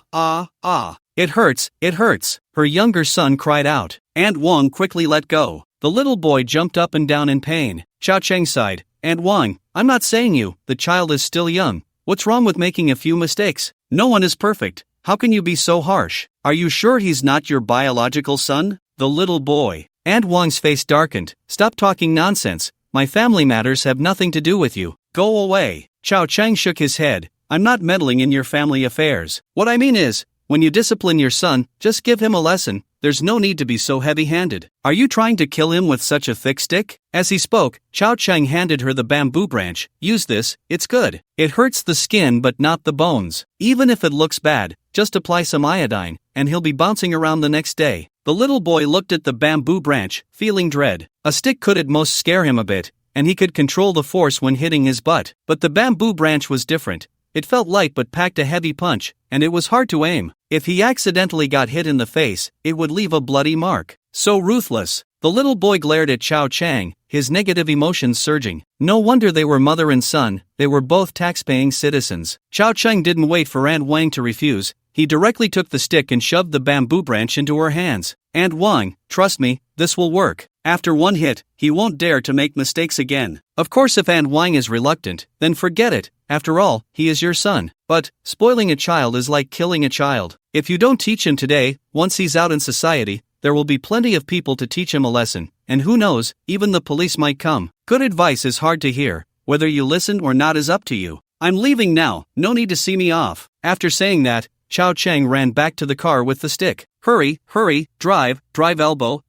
It hurts, it hurts, her younger son cried out. Aunt Wang quickly let go. The little boy jumped up and down in pain. Chao Cheng sighed. "Aunt Wang, I'm not saying you, the child is still young. What's wrong with making a few mistakes? No one is perfect. How can you be so harsh? Are you sure he's not your biological son?" The little boy. Aunt Wang's face darkened. "Stop talking nonsense. My family matters have nothing to do with you. Go away." Chao Cheng shook his head. "I'm not meddling in your family affairs. What I mean is, when you discipline your son, just give him a lesson. There's no need to be so heavy-handed. Are you trying to kill him with such a thick stick?" As he spoke, Chao Cheng handed her the bamboo branch. "Use this, it's good. It hurts the skin but not the bones. Even if it looks bad, just apply some iodine, and he'll be bouncing around the next day." The little boy looked at the bamboo branch, feeling dread. A stick could at most scare him a bit, and he could control the force when hitting his butt. But the bamboo branch was different. It felt light but packed a heavy punch, and it was hard to aim. If he accidentally got hit in the face, it would leave a bloody mark. So ruthless. The little boy glared at Chao Cheng, his negative emotions surging. No wonder they were mother and son, they were both tax-paying citizens. Chao Cheng didn't wait for Aunt Wang to refuse. He directly took the stick and shoved the bamboo branch into her hands. "Aunt Wang, trust me, this will work. After one hit, he won't dare to make mistakes again." Of course, if Aunt Wang is reluctant, then forget it. After all, he is your son. But, spoiling a child is like killing a child. If you don't teach him today, once he's out in society, there will be plenty of people to teach him a lesson, and who knows, even the police might come. Good advice is hard to hear. Whether you listen or not is up to you. "I'm leaving now, no need to see me off." After saying that, Chao Cheng ran back to the car with the stick. Hurry, drive, elbow.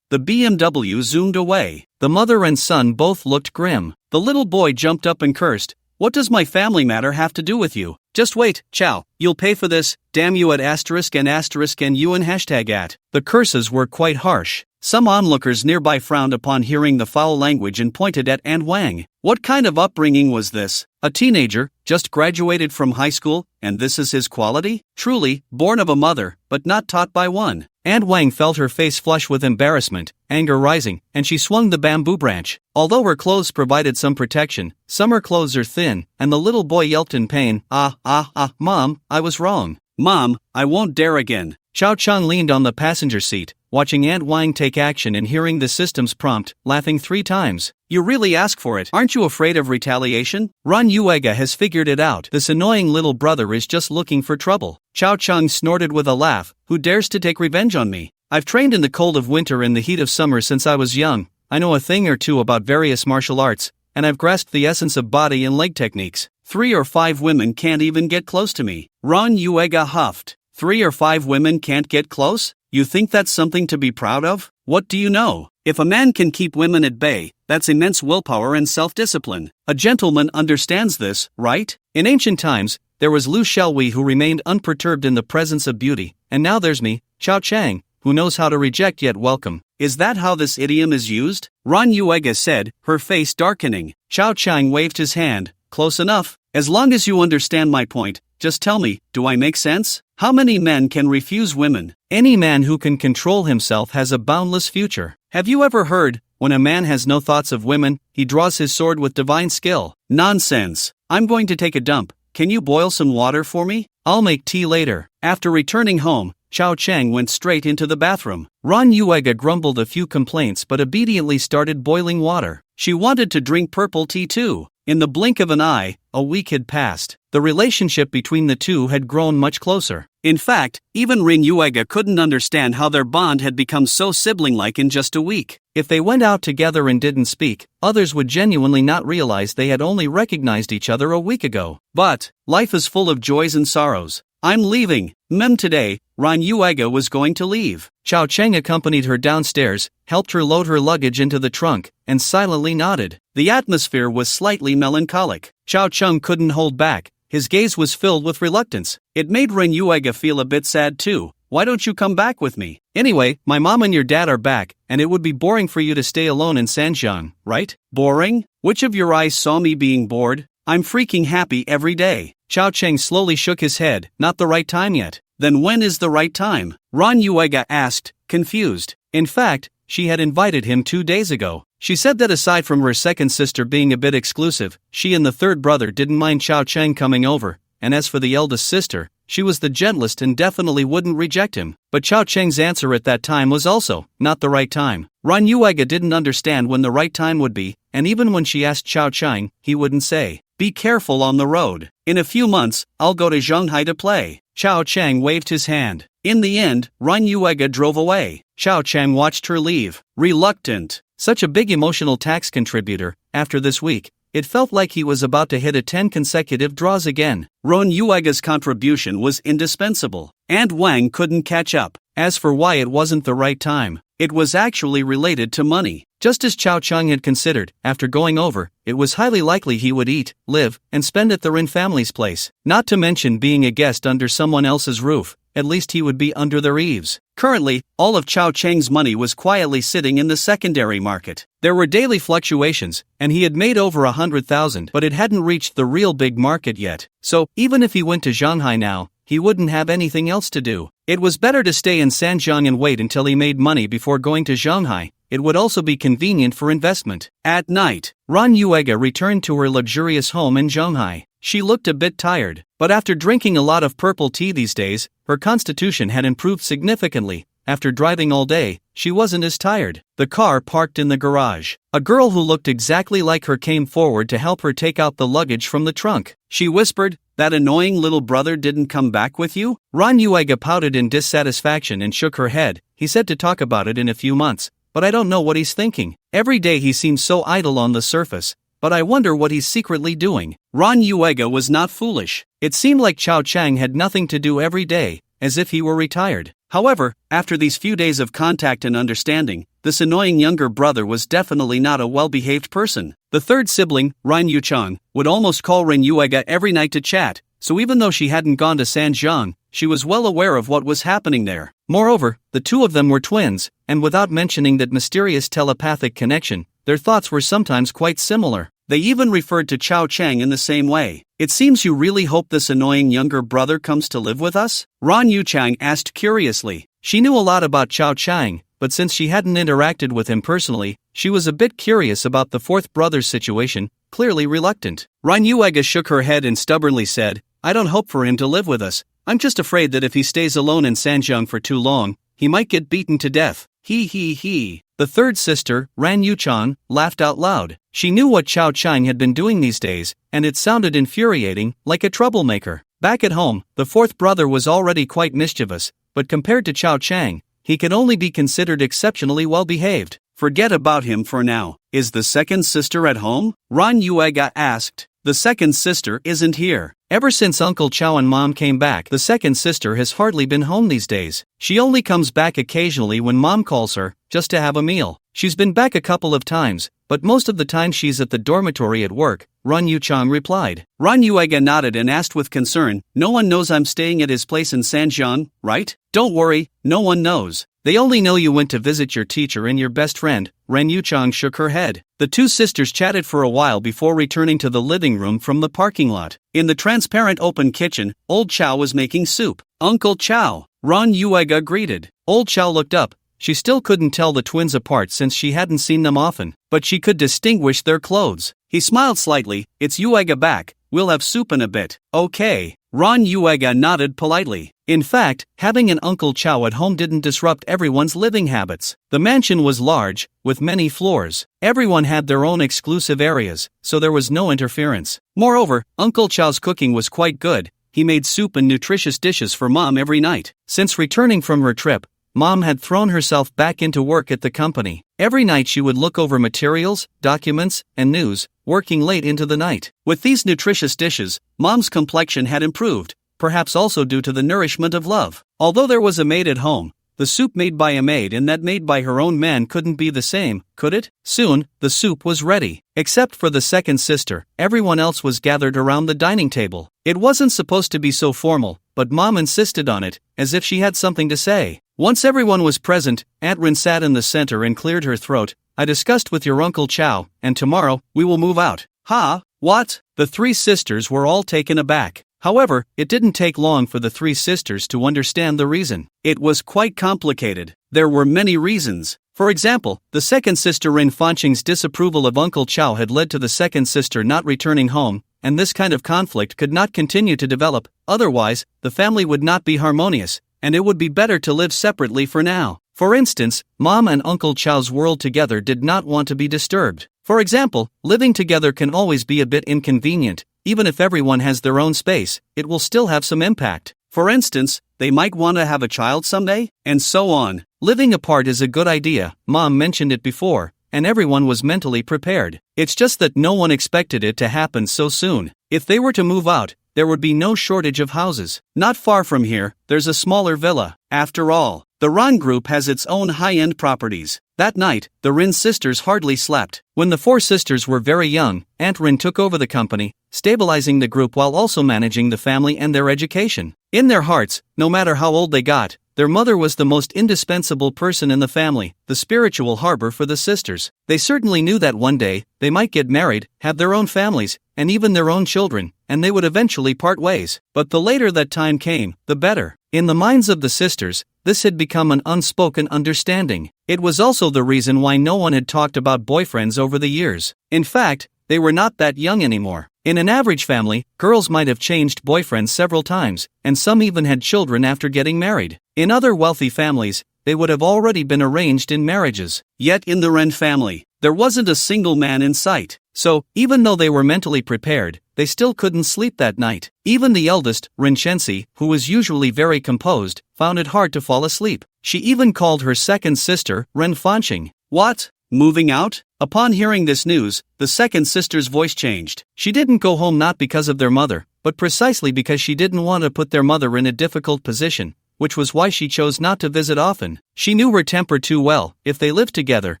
The BMW zoomed away. The mother and son both looked grim. The little boy jumped up and cursed. "What does my family matter have to do with you? Just wait, Chow, you'll pay for this, damn you at asterisk and you and hashtag at." The curses were quite harsh. Some onlookers nearby frowned upon hearing the foul language and pointed at Aunt Wang. What kind of upbringing was this? A teenager, just graduated from high school, and this is his quality? Truly, born of a mother, but not taught by one. Aunt Wang felt her face flush with embarrassment, anger rising, and she swung the bamboo branch. Although her clothes provided some protection, summer clothes are thin, and the little boy yelped in pain. Mom, I was wrong. Mom, I won't dare again." Chao Cheng leaned on the passenger seat, watching Aunt Wang take action and hearing the system's prompt, laughing 3 times. You really ask for it. Aren't you afraid of retaliation? Ran Yuega has figured it out. This annoying little brother is just looking for trouble. Chao Chang snorted with a laugh. Who dares to take revenge on me? I've trained in the cold of winter and the heat of summer since I was young. I know a thing or two about various martial arts, and I've grasped the essence of body and leg techniques. 3 or 5 women can't even get close to me. Ran Yuega huffed. 3 or 5 women can't get close? You think that's something to be proud of? What do you know? If a man can keep women at bay, that's immense willpower and self-discipline. A gentleman understands this, right? In ancient times, there was Liu Xiaowei who remained unperturbed in the presence of beauty, and now there's me, Chao Chang, who knows how to reject yet welcome. Is that how this idiom is used? Ran Yuega said, her face darkening. Chao Chang waved his hand. Close enough. As long as you understand my point, just tell me, do I make sense? How many men can refuse women? Any man who can control himself has a boundless future. Have you ever heard, when a man has no thoughts of women, he draws his sword with divine skill? Nonsense. I'm going to take a dump. Can you boil some water for me? I'll make tea later. After returning home, Chao Chang went straight into the bathroom. Ran Yuega grumbled a few complaints but obediently started boiling water. She wanted to drink purple tea too. In the blink of an eye, a week had passed. The relationship between the two had grown much closer. In fact, even Rin Yuega couldn't understand how their bond had become so sibling-like in just a week. If they went out together and didn't speak, others would genuinely not realize they had only recognized each other a week ago. But life is full of joys and sorrows. I'm leaving. Today, Ran Yuega was going to leave. Chao Chang accompanied her downstairs, helped her load her luggage into the trunk, and silently nodded. The atmosphere was slightly melancholic. Chao Chang couldn't hold back. His gaze was filled with reluctance. It made Ren Yuega feel a bit sad too. Why don't you come back with me? Anyway, my mom and your dad are back, and it would be boring for you to stay alone in Sanjiang, right? Boring? Which of your eyes saw me being bored? I'm freaking happy every day. Chao Chang slowly shook his head. Not the right time yet. Then when is the right time? Ran Yuega asked, confused. In fact, she had invited him 2 days ago. She said that aside from her second sister being a bit exclusive, she and the third brother didn't mind Chao Chang coming over, and as for the eldest sister, she was the gentlest and definitely wouldn't reject him. But Chao Chang's answer at that time was also, not the right time. Ran Yuega didn't understand when the right time would be, and even when she asked Chao Chang, he wouldn't say. Be careful on the road. In a few months, I'll go to Shanghai to play. Chao Chang waved his hand. In the end, Ran Yuega drove away. Chao Chang watched her leave, reluctant. Such a big emotional tax contributor, after this week, it felt like he was about to hit a 10 consecutive draws again. Ran Yuega's contribution was indispensable. Aunt Wang couldn't catch up. As for why it wasn't the right time, it was actually related to money. Just as Chao Chang had considered, after going over, it was highly likely he would eat, live, and spend at the Rin family's place. Not to mention being a guest under someone else's roof, at least he would be under their eaves. Currently, all of Chao Chang's money was quietly sitting in the secondary market. There were daily fluctuations, and he had made over 100,000, but it hadn't reached the real big market yet. So, even if he went to Shanghai now, he wouldn't have anything else to do. It was better to stay in Sanjiang and wait until he made money before going to Shanghai. It would also be convenient for investment. At night, Ran Yuega returned to her luxurious home in Shanghai. She looked a bit tired, but after drinking a lot of purple tea these days, her constitution had improved significantly. After driving all day, she wasn't as tired. The car parked in the garage. A girl who looked exactly like her came forward to help her take out the luggage from the trunk. She whispered, "That annoying little brother didn't come back with you?" Ran Yuega pouted in dissatisfaction and shook her head. He said to talk about it in a few months, but I don't know what he's thinking. Every day he seems so idle on the surface, but I wonder what he's secretly doing. Ran Yuega was not foolish. It seemed like Chao Chang had nothing to do every day, as if he were retired. However, after these few days of contact and understanding, this annoying younger brother was definitely not a well-behaved person. The third sibling, Ran Yuchang, would almost call Ren Yuega every night to chat, so even though she hadn't gone to Sanjiang, she was well aware of what was happening there. Moreover, the two of them were twins, and without mentioning that mysterious telepathic connection, their thoughts were sometimes quite similar. They even referred to Chao Chang in the same way. "It seems you really hope this annoying younger brother comes to live with us?" Ran Yuchang asked curiously. She knew a lot about Chao Chang, but since she hadn't interacted with him personally, she was a bit curious about the fourth brother's situation, clearly reluctant. Ran Yuega shook her head and stubbornly said, "I don't hope for him to live with us. I'm just afraid that if he stays alone in Sanjiang for too long, he might get beaten to death." He he he. The third sister, Ran Yuchan, laughed out loud. She knew what Chao Chang had been doing these days, and it sounded infuriating, like a troublemaker. Back at home, the fourth brother was already quite mischievous, but compared to Chao Chang, he could only be considered exceptionally well-behaved. Forget about him for now. Is the second sister at home? Ran Yuega asked. The second sister isn't here. Ever since Uncle Chao and Mom came back, the second sister has hardly been home these days. She only comes back occasionally when Mom calls her, just to have a meal. She's been back a couple of times, but most of the time she's at the dormitory at work, Ran Yuchang replied. Ran Yuega nodded and asked with concern, no one knows I'm staying at his place in Sanjian, right? Don't worry, no one knows. They only know you went to visit your teacher and your best friend. Ran Yuchang shook her head. The two sisters chatted for a while before returning to the living room from the parking lot. In the transparent open kitchen, Old Chow was making soup. Uncle Chow, Ran Yuega greeted. Old Chow looked up. She still couldn't tell the twins apart since she hadn't seen them often, but she could distinguish their clothes. He smiled slightly. It's Yuega back. We'll have soup in a bit. Okay. Ran Yuega nodded politely. In fact, having an Uncle Chow at home didn't disrupt everyone's living habits. The mansion was large, with many floors. Everyone had their own exclusive areas, so there was no interference. Moreover, Uncle Chow's cooking was quite good. He made soup and nutritious dishes for Mom every night. Since returning from her trip, Mom had thrown herself back into work at the company. Every night she would look over materials, documents, and news, working late into the night. With these nutritious dishes, Mom's complexion had improved, perhaps also due to the nourishment of love. Although there was a maid at home, the soup made by a maid and that made by her own man couldn't be the same, could it? Soon, the soup was ready. Except for the second sister, everyone else was gathered around the dining table. It wasn't supposed to be so formal, but Mom insisted on it, as if she had something to say. Once everyone was present, Aunt Rin sat in the center and cleared her throat. I discussed with your Uncle Chow, and tomorrow, we will move out. Ha? What? The three sisters were all taken aback. However, it didn't take long for the three sisters to understand the reason. It was quite complicated. There were many reasons. For example, the second sister Rin Fanqing's disapproval of Uncle Chow had led to the second sister not returning home, and this kind of conflict could not continue to develop, otherwise, the family would not be harmonious, and it would be better to live separately for now. For instance, Mom and Uncle Chow's world together did not want to be disturbed. For example, living together can always be a bit inconvenient. Even if everyone has their own space, it will still have some impact. For instance, they might want to have a child someday, and so on. Living apart is a good idea, Mom mentioned it before, and everyone was mentally prepared. It's just that no one expected it to happen so soon. If they were to move out, there would be no shortage of houses. Not far from here, there's a smaller villa. After all, the Ran group has its own high-end properties. That night, the Rin sisters hardly slept. When the four sisters were very young, Aunt Rin took over the company, stabilizing the group while also managing the family and their education. In their hearts, no matter how old they got, their mother was the most indispensable person in the family, the spiritual harbor for the sisters. They certainly knew that one day, they might get married, have their own families, and even their own children, and they would eventually part ways. But the later that time came, the better. In the minds of the sisters, this had become an unspoken understanding. It was also the reason why no one had talked about boyfriends over the years. In fact, they were not that young anymore. In an average family, girls might have changed boyfriends several times, and some even had children after getting married. In other wealthy families, they would have already been arranged in marriages. Yet in the Ren family, there wasn't a single man in sight. So, even though they were mentally prepared, they still couldn't sleep that night. Even the eldest, Ren Shensi, who was usually very composed, found it hard to fall asleep. She even called her second sister, Ren Fanqing. What? Moving out? Upon hearing this news, the second sister's voice changed. She didn't go home not because of their mother, but precisely because she didn't want to put their mother in a difficult position, which was why she chose not to visit often. She knew her temper too well. If they lived together,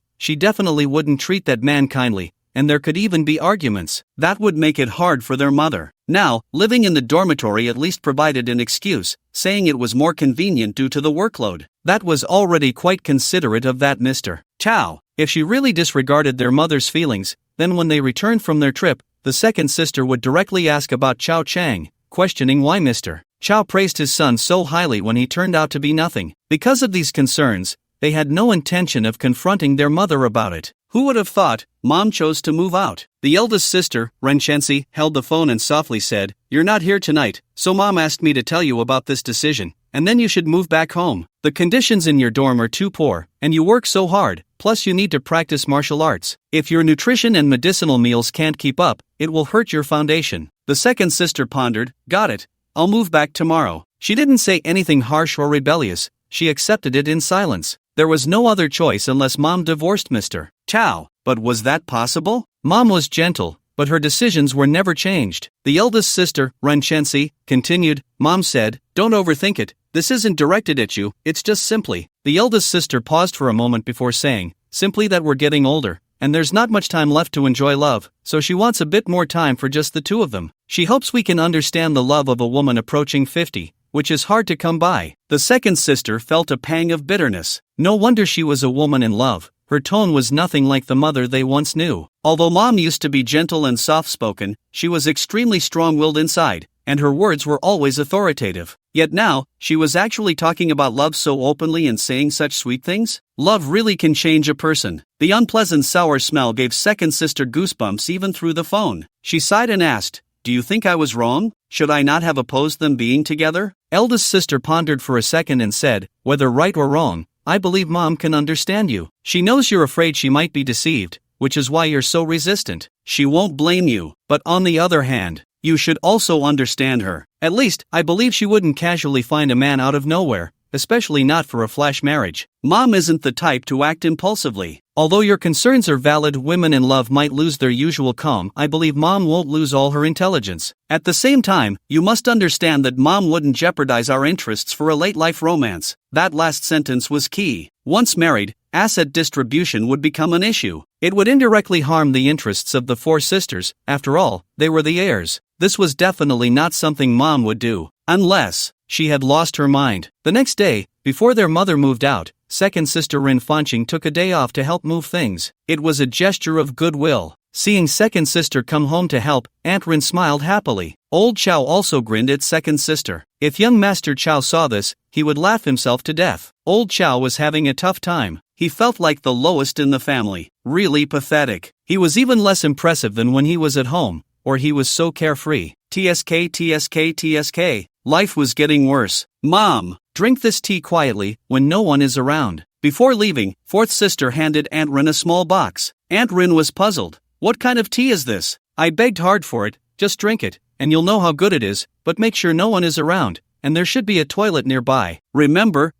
she definitely wouldn't treat that man kindly, and there could even be arguments. That would make it hard for their mother. Now, living in the dormitory at least provided an excuse, saying it was more convenient due to the workload. That was already quite considerate of that Mr. Chow. If she really disregarded their mother's feelings, then when they returned from their trip, the second sister would directly ask about Chao Chang, questioning why Mr. Chow praised his son so highly when he turned out to be nothing. Because of these concerns, they had no intention of confronting their mother about it. Who would have thought? Mom chose to move out. The eldest sister, Ren Shensi, held the phone and softly said, "You're not here tonight, so Mom asked me to tell you about this decision. and then you should move back home. The conditions in your dorm are too poor, and you work so hard, plus you need to practice martial arts. If your nutrition and medicinal meals can't keep up, it will hurt your foundation." The second sister pondered. "Got it. I'll move back tomorrow." She didn't say anything harsh or rebellious, she accepted it in silence. There was no other choice unless Mom divorced Mr. Tao. But was that possible? Mom was gentle, but her decisions were never changed. The eldest sister, Renchensi, continued. "Mom said, don't overthink it. This isn't directed at you, it's just simply." The eldest sister paused for a moment before saying, "Simply that we're getting older, and there's not much time left to enjoy love, so she wants a bit more time for just the two of them. She hopes we can understand the love of a woman approaching 50, which is hard to come by." The second sister felt a pang of bitterness. No wonder she was a woman in love. Her tone was nothing like the mother they once knew. Although Mom used to be gentle and soft-spoken, she was extremely strong-willed inside, and her words were always authoritative. Yet now, she was actually talking about love so openly and saying such sweet things? Love really can change a person. The unpleasant sour smell gave second sister goosebumps even through the phone. She sighed and asked, "Do you think I was wrong? Should I not have opposed them being together?" Eldest sister pondered for a second and said, "Whether right or wrong, I believe Mom can understand you. She knows you're afraid she might be deceived, which is why you're so resistant. She won't blame you, but on the other hand, you should also understand her. At least, I believe she wouldn't casually find a man out of nowhere, especially not for a flash marriage. Mom isn't the type to act impulsively. Although your concerns are valid, women in love might lose their usual calm. I believe Mom won't lose all her intelligence. At the same time, you must understand that Mom wouldn't jeopardize our interests for a late-life romance." That last sentence was key. Once married, asset distribution would become an issue. It would indirectly harm the interests of the four sisters. After all, they were the heirs. This was definitely not something Mom would do, unless she had lost her mind. The next day, before their mother moved out, second sister Rin Fanqing took a day off to help move things. It was a gesture of goodwill. Seeing second sister come home to help, Aunt Rin smiled happily. Old Chow also grinned at second sister. If young Master Chow saw this, he would laugh himself to death. Old Chow was having a tough time. He felt like the lowest in the family. Really pathetic. He was even less impressive than when he was at home, or he was so carefree. TSK. Life was getting worse. "Mom, drink this tea quietly when no one is around." Before leaving, fourth sister handed Aunt Rin a small box. Aunt Rin was puzzled. "What kind of tea is this?" "I begged hard for it. Just drink it, and you'll know how good it is, but make sure no one is around, and there should be a toilet nearby. Remember.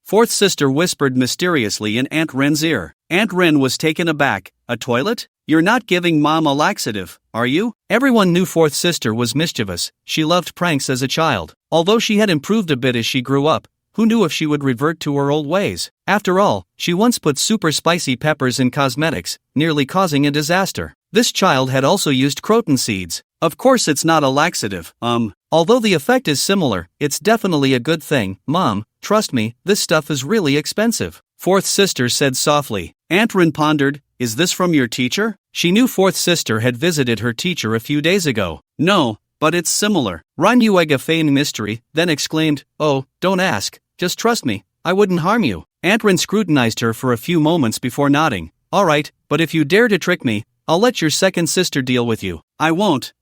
Fourth sister whispered mysteriously in Aunt Ren's ear. Aunt Ren was taken aback. "A toilet? You're not giving Mom a laxative, are you?" Everyone knew fourth sister was mischievous. She loved pranks as a child. Although she had improved a bit as she grew up, who knew if she would revert to her old ways? After all, she once put super spicy peppers in cosmetics, nearly causing a disaster. This child had also used croton seeds. Of course it's not a laxative. Although the effect is similar, it's definitely a good thing. Mom, trust me, this stuff is really expensive. Fourth sister said softly. Aunt Rin pondered, "Is this from your teacher?" She knew fourth sister had visited her teacher a few days ago. "No, but it's similar." Ran Yuega feigned mystery, then exclaimed, "Oh, don't ask, just trust me, I wouldn't harm you." Aunt Rin scrutinized her for a few moments before nodding. "Alright, but if you dare to trick me, I'll let your second sister deal with you." I won't.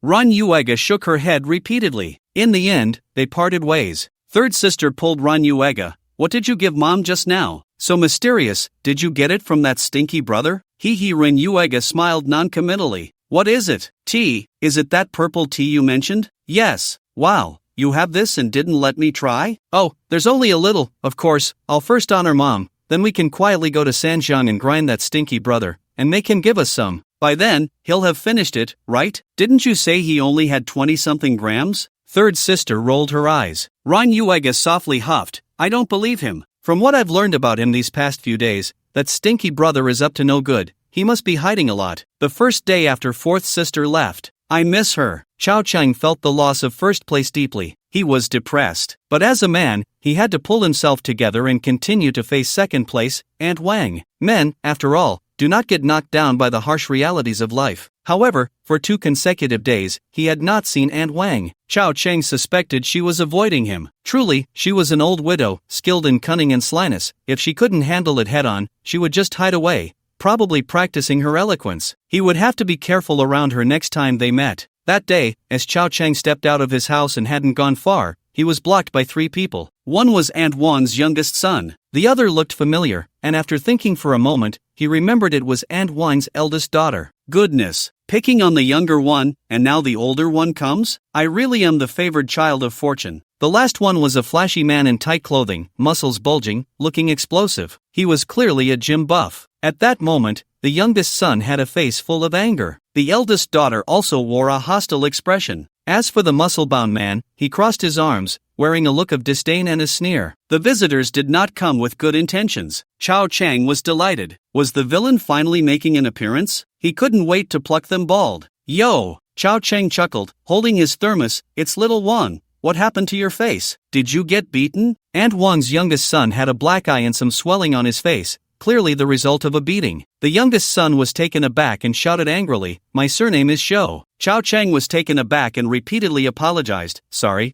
Ran Yuega shook her head repeatedly. In the end, they parted ways. Third sister pulled Ran Yuega. "What did you give Mom just now? So mysterious, did you get it from that stinky brother?" Ran Yuega smiled non-committally. "What is it? Tea? Is it that purple tea you mentioned?" "Yes." "Wow, you have this and didn't let me try?" "Oh, there's only a little, of course. I'll first honor Mom, then we can quietly go to Sanjiang and grind that stinky brother, and make him give us some. By then, he'll have finished it, right? Didn't you say he only had 20-something grams?" Third sister rolled her eyes. Ran Yuega softly huffed. "I don't believe him. From what I've learned about him these past few days, that stinky brother is up to no good. He must be hiding a lot." The first day after fourth sister left. "I miss her." Chao Chang felt the loss of first place deeply. He was depressed. But as a man, he had to pull himself together and continue to face second place, Aunt Wang. Men, after all, do not get knocked down by the harsh realities of life. However, for 2 consecutive days, he had not seen Aunt Wang. Chao Chang suspected she was avoiding him. Truly, she was an old widow, skilled in cunning and slyness. If she couldn't handle it head-on, she would just hide away, probably practicing her eloquence. He would have to be careful around her next time they met. That day, as Chao Chang stepped out of his house and hadn't gone far, he was blocked by 3 people. One was Aunt Wan's youngest son. The other looked familiar, and after thinking for a moment, he remembered it was Aunt Wan's eldest daughter. Goodness, picking on the younger one, and now the older one comes? I really am the favored child of fortune. The last one was a flashy man in tight clothing, muscles bulging, looking explosive. He was clearly a gym buff. At that moment, the youngest son had a face full of anger. The eldest daughter also wore a hostile expression. As for the muscle-bound man, he crossed his arms, wearing a look of disdain and a sneer. The visitors did not come with good intentions. Chao Chang was delighted. Was the villain finally making an appearance? He couldn't wait to pluck them bald. Yo! Chao Chang chuckled, holding his thermos. It's little Wang. What happened to your face? Did you get beaten? Aunt Wang's youngest son had a black eye and some swelling on his face, clearly the result of a beating. The youngest son was taken aback and shouted angrily, "My surname is Shou." Chao Chang was taken aback and repeatedly apologized. Sorry,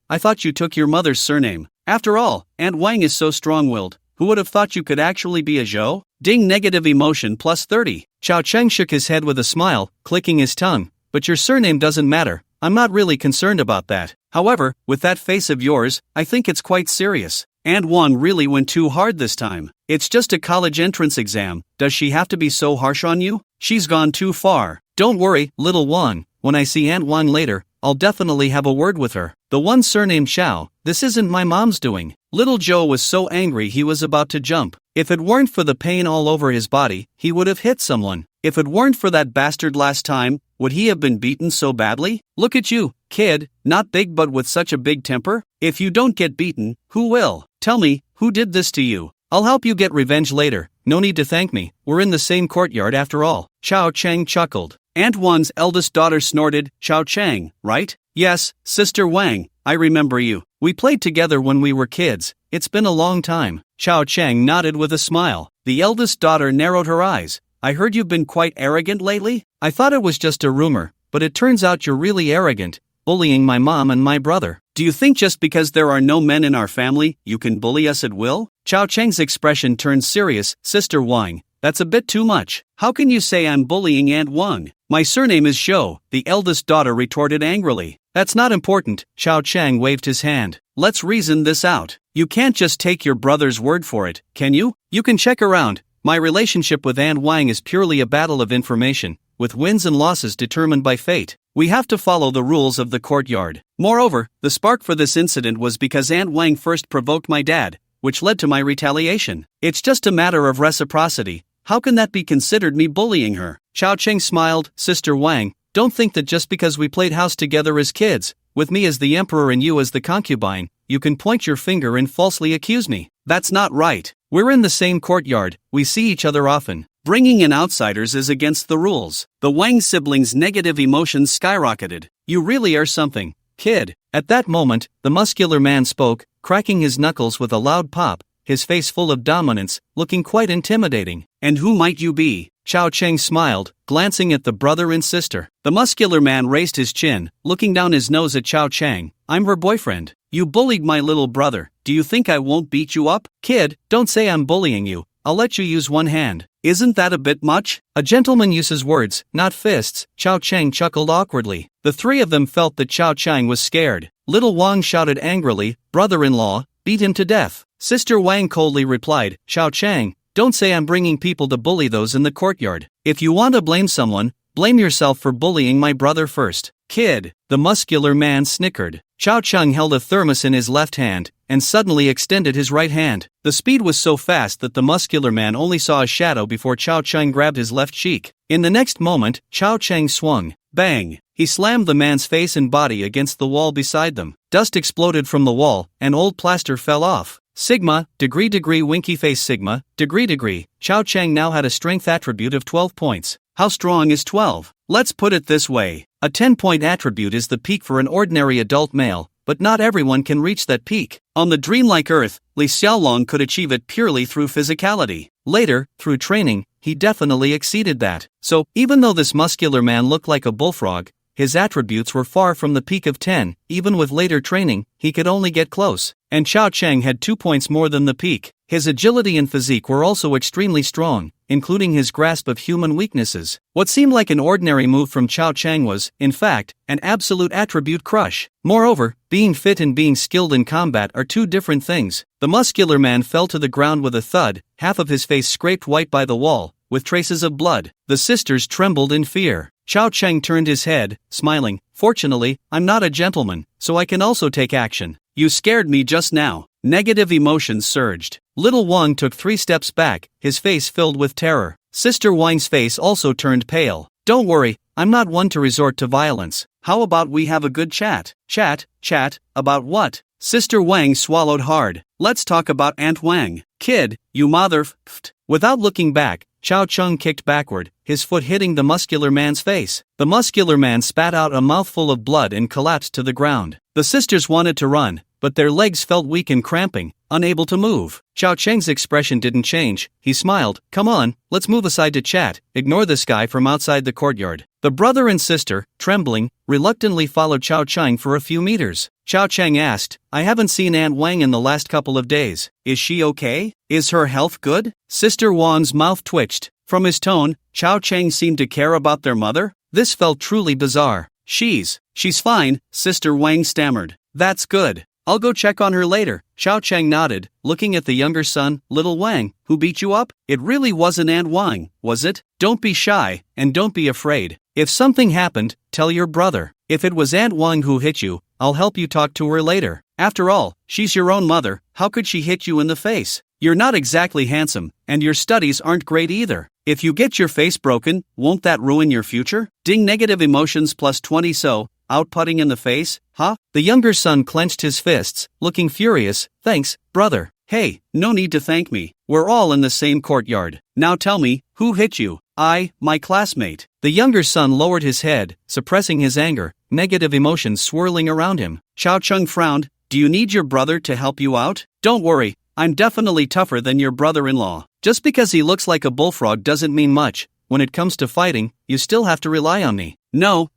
I thought you took your mother's surname. After all, Aunt Wang is so strong-willed. Who would have thought you could actually be a Zhou? Ding, negative emotion plus 30. Chao Chang shook his head with a smile, clicking his tongue. But your surname doesn't matter. I'm not really concerned about that. However, with that face of yours, I think it's quite serious. Aunt Wan really went too hard this time. It's just a college entrance exam. Does she have to be so harsh on you? She's gone too far. Don't worry, little Wan. When I see Aunt Wan later, I'll definitely have a word with her. The one surnamed Xiao, this isn't my mom's doing. Little Joe was so angry he was about to jump. If it weren't for the pain all over his body, he would have hit someone. If it weren't for that bastard last time, would he have been beaten so badly? Look at you, kid, not big but with such a big temper. If you don't get beaten, who will? Tell me, who did this to you? I'll help you get revenge later. No need to thank me, we're in the same courtyard after all. Chao Chang chuckled. Aunt Wan's eldest daughter snorted, Chao Chang, right? Yes, Sister Wang, I remember you. We played together when we were kids. It's been a long time. Chao Chang nodded with a smile. The eldest daughter narrowed her eyes. I heard you've been quite arrogant lately? I thought it was just a rumor, but it turns out you're really arrogant, bullying my mom and my brother. Do you think just because there are no men in our family, you can bully us at will? Chao Chang's expression turned serious. Sister Wang, that's a bit too much. How can you say I'm bullying Aunt Wang? My surname is Shou, the eldest daughter retorted angrily. That's not important. Chao Chang waved his hand. Let's reason this out. You can't just take your brother's word for it, can you? You can check around. My relationship with Aunt Wang is purely a battle of information, with wins and losses determined by fate. We have to follow the rules of the courtyard. Moreover, the spark for this incident was because Aunt Wang first provoked my dad, which led to my retaliation. It's just a matter of reciprocity. How can that be considered me bullying her? Chao Cheng smiled. Sister Wang, don't think that just because we played house together as kids, with me as the emperor and you as the concubine, you can point your finger and falsely accuse me. That's not right. We're in the same courtyard, we see each other often. Bringing in outsiders is against the rules. The Wang siblings' negative emotions skyrocketed. You really are something, kid. At that moment, the muscular man spoke, cracking his knuckles with a loud pop, his face full of dominance, looking quite intimidating. And who might you be? Chao Cheng smiled, glancing at the brother and sister. The muscular man raised his chin, looking down his nose at Chao Cheng. I'm her boyfriend. You bullied my little brother. Do you think I won't beat you up? Kid, don't say I'm bullying you. I'll let you use one hand. Isn't that a bit much? A gentleman uses words, not fists. Chao Cheng chuckled awkwardly. The three of them felt that Chao Cheng was scared. Little Wang shouted angrily, brother-in-law, beat him to death. Sister Wang coldly replied, Chao Cheng, don't say I'm bringing people to bully those in the courtyard. If you want to blame someone, blame yourself for bullying my brother first. Kid, the muscular man snickered. Chao Cheng held a thermos in his left hand, and suddenly extended his right hand. The speed was so fast that the muscular man only saw a shadow before Chao Cheng grabbed his left cheek. In the next moment, Chao Cheng swung. Bang! He slammed the man's face and body against the wall beside them. Dust exploded from the wall, and old plaster fell off. Sigma, degree winky face sigma, degree. Chao Cheng now had a strength attribute of 12 points. How strong is 12? Let's put it this way. A 10-point attribute is the peak for an ordinary adult male, but not everyone can reach that peak. On the dreamlike earth, Li Xiaolong could achieve it purely through physicality. Later, through training, he definitely exceeded that. So, even though this muscular man looked like a bullfrog, his attributes were far from the peak of 10, even with later training, he could only get close. And Chao Chang had 2 points more than the peak. His agility and physique were also extremely strong, including his grasp of human weaknesses. What seemed like an ordinary move from Chao Chang was, in fact, an absolute attribute crush. Moreover, being fit and being skilled in combat are two different things. The muscular man fell to the ground with a thud, half of his face scraped white by the wall, with traces of blood. The sisters trembled in fear. Chao Chang turned his head, smiling. Fortunately, I'm not a gentleman, so I can also take action. You scared me just now. Negative emotions surged. Little Wang took 3 steps back, his face filled with terror. Sister Wang's face also turned pale. Don't worry, I'm not one to resort to violence. How about we have a good chat? Chat, about what? Sister Wang swallowed hard. Let's talk about Aunt Wang. Kid, you mother-f***ed. Without looking back, Chao Chang kicked backward, his foot hitting the muscular man's face. The muscular man spat out a mouthful of blood and collapsed to the ground. The sisters wanted to run, but their legs felt weak and cramping, unable to move. Chao Chang's expression didn't change. He smiled. Come on, let's move aside to chat. Ignore this guy from outside the courtyard. The brother and sister, trembling, reluctantly followed Chao Chang for a few meters. Chao Chang asked, I haven't seen Aunt Wang in the last couple of days. Is she okay? Is her health good? Sister Wang's mouth twitched. From his tone, Chao Chang seemed to care about their mother. This felt truly bizarre. She's fine, Sister Wang stammered. That's good. I'll go check on her later. Chao Chang nodded, looking at the younger son, Little Wang. Who beat you up? It really wasn't Aunt Wang, was it? Don't be shy, and don't be afraid. If something happened, tell your brother. If it was Aunt Wang who hit you, I'll help you talk to her later. After all, she's your own mother. How could she hit you in the face? You're not exactly handsome, and your studies aren't great either. If you get your face broken, won't that ruin your future? Ding, negative emotions plus 20. So, outputting in the face, huh? The younger son clenched his fists, looking furious. Thanks, brother. Hey, no need to thank me. We're all in the same courtyard. Now tell me, who hit you? My classmate. The younger son lowered his head, suppressing his anger, negative emotions swirling around him. Chao Chang frowned. Do you need your brother to help you out? Don't worry, I'm definitely tougher than your brother-in-law. Just because he looks like a bullfrog doesn't mean much. When it comes to fighting, you still have to rely on me. No,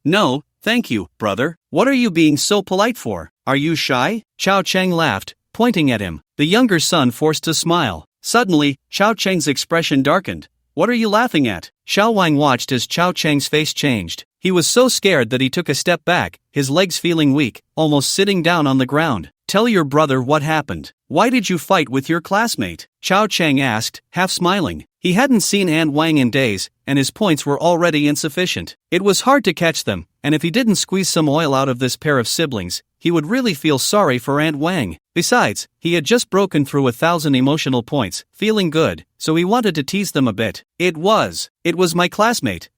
thank you, brother. What are you being so polite for? Are you shy? Chao Chang laughed, pointing at him. The younger son forced a smile. Suddenly, Chao Chang's expression darkened. What are you laughing at? Xiao Wang watched as Chao Chang's face changed. He was so scared that he took a step back, his legs feeling weak, almost sitting down on the ground. Tell your brother what happened. Why did you fight with your classmate? Chao Chang asked, half smiling. He hadn't seen Aunt Wang in days, and his points were already insufficient. It was hard to catch them, and if he didn't squeeze some oil out of this pair of siblings, he would really feel sorry for Aunt Wang. Besides, he had just broken through 1,000 emotional points, feeling good, so he wanted to tease them a bit. It was my classmate.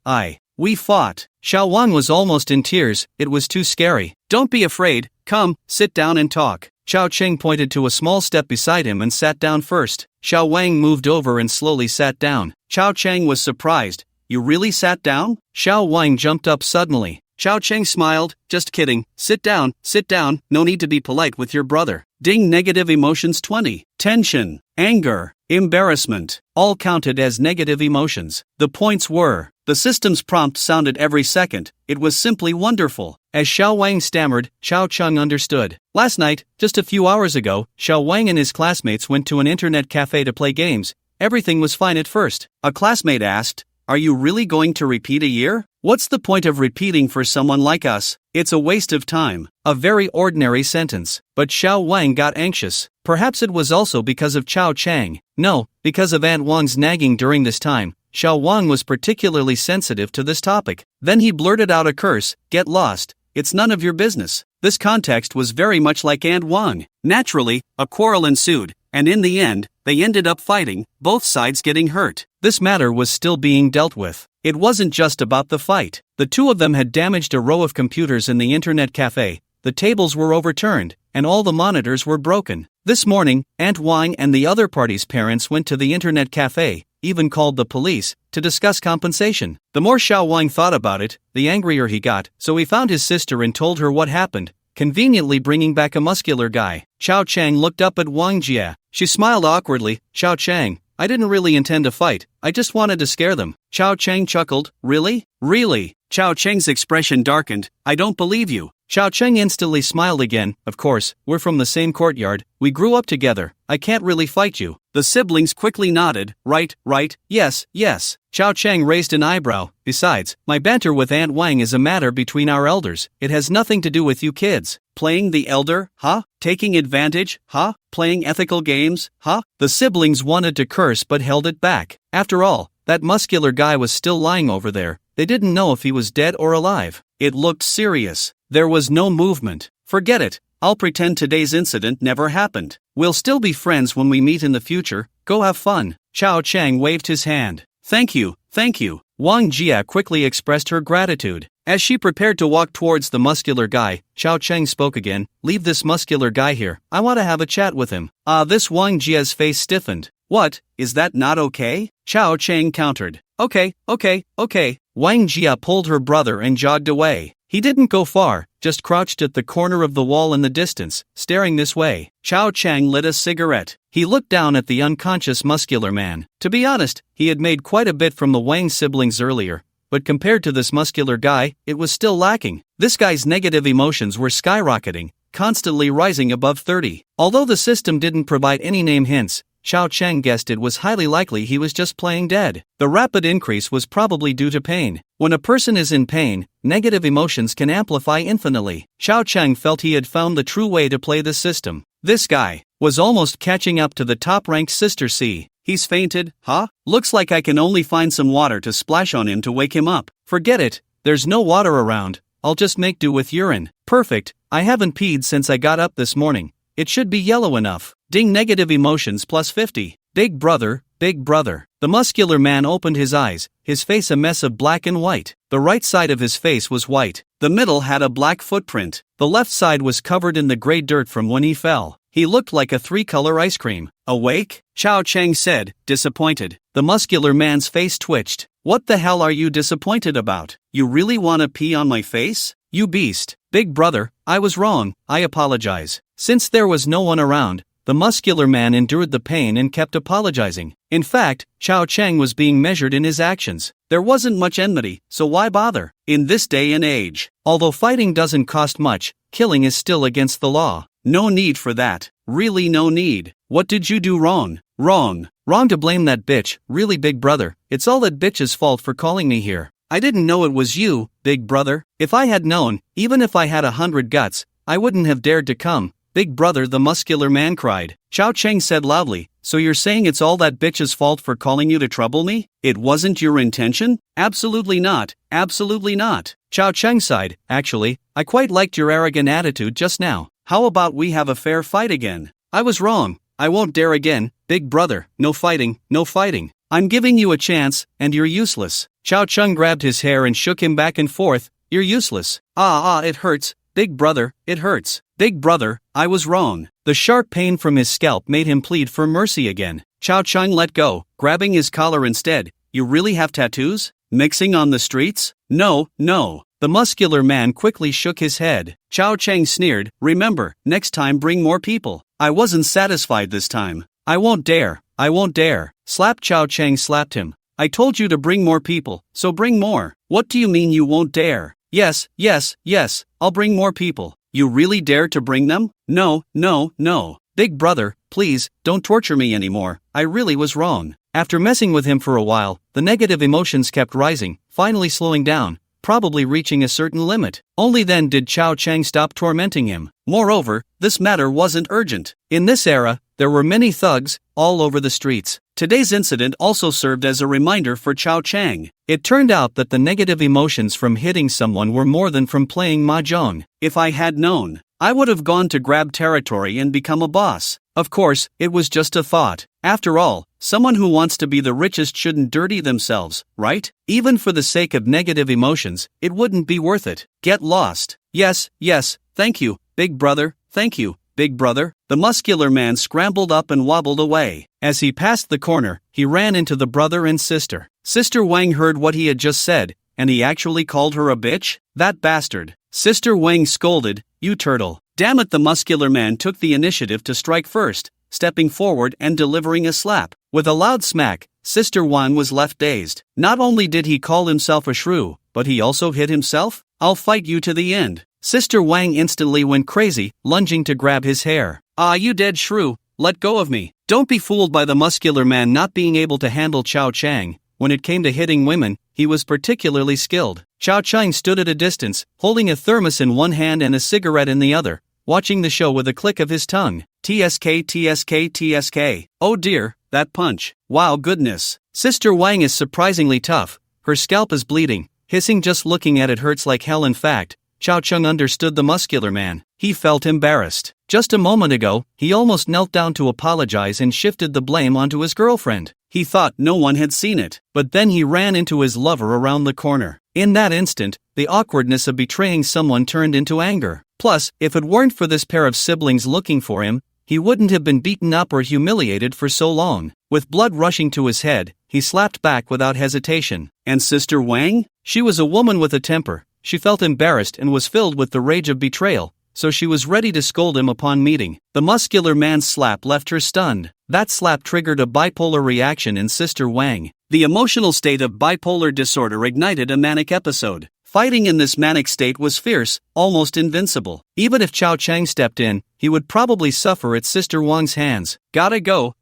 We fought. Xiao Wang was almost in tears. It was too scary. Don't be afraid. Come, sit down and talk. Chao Chang pointed to a small step beside him and sat down first. Xiao Wang moved over and slowly sat down. Chao Chang was surprised. You really sat down? Xiao Wang jumped up suddenly. Chao Chang smiled. Just kidding. Sit down, no need to be polite with your brother. Ding, negative emotions 20. Tension, anger, embarrassment, all counted as negative emotions. The points were, the system's prompt sounded every second. It was simply wonderful. As Xiao Wang stammered, Chao Chang understood. Last night, just a few hours ago, Xiao Wang and his classmates went to an internet cafe to play games. Everything was fine at first. A classmate asked, are you really going to repeat a year? What's the point of repeating for someone like us? It's a waste of time. A very ordinary sentence. But Xiao Wang got anxious. Perhaps it was also because of Chao Chang. No, because of Aunt Wang's nagging during this time. Xiao Wang was particularly sensitive to this topic. Then he blurted out a curse. Get lost. It's none of your business. This context was very much like Aunt Wang. Naturally, a quarrel ensued, and in the end, they ended up fighting, both sides getting hurt. This matter was still being dealt with. It wasn't just about the fight. The two of them had damaged a row of computers in the internet cafe. The tables were overturned, and all the monitors were broken. This morning, Aunt Wang and the other party's parents went to the internet cafe, even called the police, to discuss compensation. The more Xiao Wang thought about it, the angrier he got, so he found his sister and told her what happened, conveniently bringing back a muscular guy. Chao Chang looked up at Wang Jia. She smiled awkwardly. Xiao Chang, I didn't really intend to fight, I just wanted to scare them. Chao Chang chuckled. Really? Chao Cheng's expression darkened. I don't believe you. Chao Cheng instantly smiled again. Of course, we're from the same courtyard, we grew up together, I can't really fight you. The siblings quickly nodded. Right, yes. Chao Cheng raised an eyebrow. Besides, my banter with Aunt Wang is a matter between our elders, it has nothing to do with you kids. Playing the elder, huh? Taking advantage, huh? Playing ethical games, huh? The siblings wanted to curse but held it back. After all, that muscular guy was still lying over there. They didn't know if he was dead or alive. It looked serious. There was no movement. Forget it. I'll pretend today's incident never happened. We'll still be friends when we meet in the future. Go have fun. Chao Cheng waved his hand. Thank you. Wang Jia quickly expressed her gratitude. As she prepared to walk towards the muscular guy, Chao Cheng spoke again. Leave this muscular guy here. I want to have a chat with him. This Wang Jia's face stiffened. What, is that not okay? Chao Cheng countered. Okay. Wang Jia pulled her brother and jogged away. He didn't go far, just crouched at the corner of the wall in the distance, staring this way. Chao Cheng lit a cigarette. He looked down at the unconscious muscular man. To be honest, he had made quite a bit from the Wang siblings earlier, but compared to this muscular guy, it was still lacking. This guy's negative emotions were skyrocketing, constantly rising above 30. Although the system didn't provide any name hints, Chao Cheng guessed it was highly likely he was just playing dead. The rapid increase was probably due to pain. When a person is in pain, negative emotions can amplify infinitely. Chao Cheng felt he had found the true way to play the system. This guy was almost catching up to the top-ranked Sister C. He's fainted, huh? Looks like I can only find some water to splash on him to wake him up. Forget it, there's no water around. I'll just make do with urine. Perfect, I haven't peed since I got up this morning. It should be yellow enough. Ding, negative emotions plus 50. Big brother. The muscular man opened his eyes, his face a mess of black and white. The right side of his face was white. The middle had a black footprint. The left side was covered in the gray dirt from when he fell. He looked like a 3-color ice cream. Awake? Chao Cheng said, disappointed. The muscular man's face twitched. What the hell are you disappointed about? You really want to pee on my face? You beast. Big brother, I was wrong, I apologize. Since there was no one around, the muscular man endured the pain and kept apologizing. In fact, Chao Cheng was being measured in his actions. There wasn't much enmity, so why bother? In this day and age, although fighting doesn't cost much, killing is still against the law. No need for that. Really no need. What did you do wrong? Wrong to blame that bitch, really big brother. It's all that bitch's fault for calling me here. I didn't know it was you, big brother. If I had known, even if I had 100 guts, I wouldn't have dared to come. Big brother, the muscular man cried. Chao Cheng said loudly, so you're saying it's all that bitch's fault for calling you to trouble me? It wasn't your intention? Absolutely not. Chao Cheng sighed. Actually, I quite liked your arrogant attitude just now. How about we have a fair fight again? I was wrong. I won't dare again. Big brother, no fighting. I'm giving you a chance, and you're useless. Chao Cheng grabbed his hair and shook him back and forth. You're useless. It hurts. Big brother, it hurts. Big brother, I was wrong. The sharp pain from his scalp made him plead for mercy again. Chao Cheng let go, grabbing his collar instead. You really have tattoos? Mixing on the streets? No. The muscular man quickly shook his head. Chao Cheng sneered. Remember, next time bring more people. I wasn't satisfied this time. I won't dare. Slap. Chao Cheng slapped him. I told you to bring more people, so bring more. What do you mean you won't dare? Yes, I'll bring more people. You really dare to bring them? No. Big brother, please, don't torture me anymore. I really was wrong. After messing with him for a while, the negative emotions kept rising, finally slowing down, probably reaching a certain limit. Only then did Chao Cheng stop tormenting him. Moreover, this matter wasn't urgent. In this era, there were many thugs, all over the streets. Today's incident also served as a reminder for Chao Cheng. It turned out that the negative emotions from hitting someone were more than from playing mahjong. If I had known, I would have gone to grab territory and become a boss. Of course, it was just a thought. After all, someone who wants to be the richest shouldn't dirty themselves, right? Even for the sake of negative emotions, it wouldn't be worth it. Get lost. Yes, thank you, big brother, thank you. Big brother, the muscular man scrambled up and wobbled away. As he passed the corner, he ran into the brother and sister. Sister Wang heard what he had just said, and he actually called her a bitch? That bastard. Sister Wang scolded, you turtle. Damn it, the muscular man took the initiative to strike first, stepping forward and delivering a slap. With a loud smack, Sister Wang was left dazed. Not only did he call himself a shrew, but he also hit himself? I'll fight you to the end. Sister Wang instantly went crazy, lunging to grab his hair. Ah, you dead shrew, let go of me. Don't be fooled by the muscular man not being able to handle Chao Chang. When it came to hitting women, he was particularly skilled. Chao Chang stood at a distance, holding a thermos in one hand and a cigarette in the other, watching the show with a click of his tongue. TSK TSK TSK. Oh dear, that punch. Wow, goodness. Sister Wang is surprisingly tough. Her scalp is bleeding. Hissing just looking at it hurts like hell. In fact, Chao Chang understood the muscular man. He felt embarrassed. Just a moment ago, he almost knelt down to apologize and shifted the blame onto his girlfriend. He thought no one had seen it, but then he ran into his lover around the corner. In that instant, the awkwardness of betraying someone turned into anger. Plus, if it weren't for this pair of siblings looking for him, he wouldn't have been beaten up or humiliated for so long. With blood rushing to his head, he slapped back without hesitation. And Sister Wang? She was a woman with a temper. She felt embarrassed and was filled with the rage of betrayal, so she was ready to scold him upon meeting. The muscular man's slap left her stunned. That slap triggered a bipolar reaction in Sister Wang. The emotional state of bipolar disorder ignited a manic episode. Fighting in this manic state was fierce, almost invincible. Even if Chao Chang stepped in, he would probably suffer at Sister Wang's hands. Gotta go.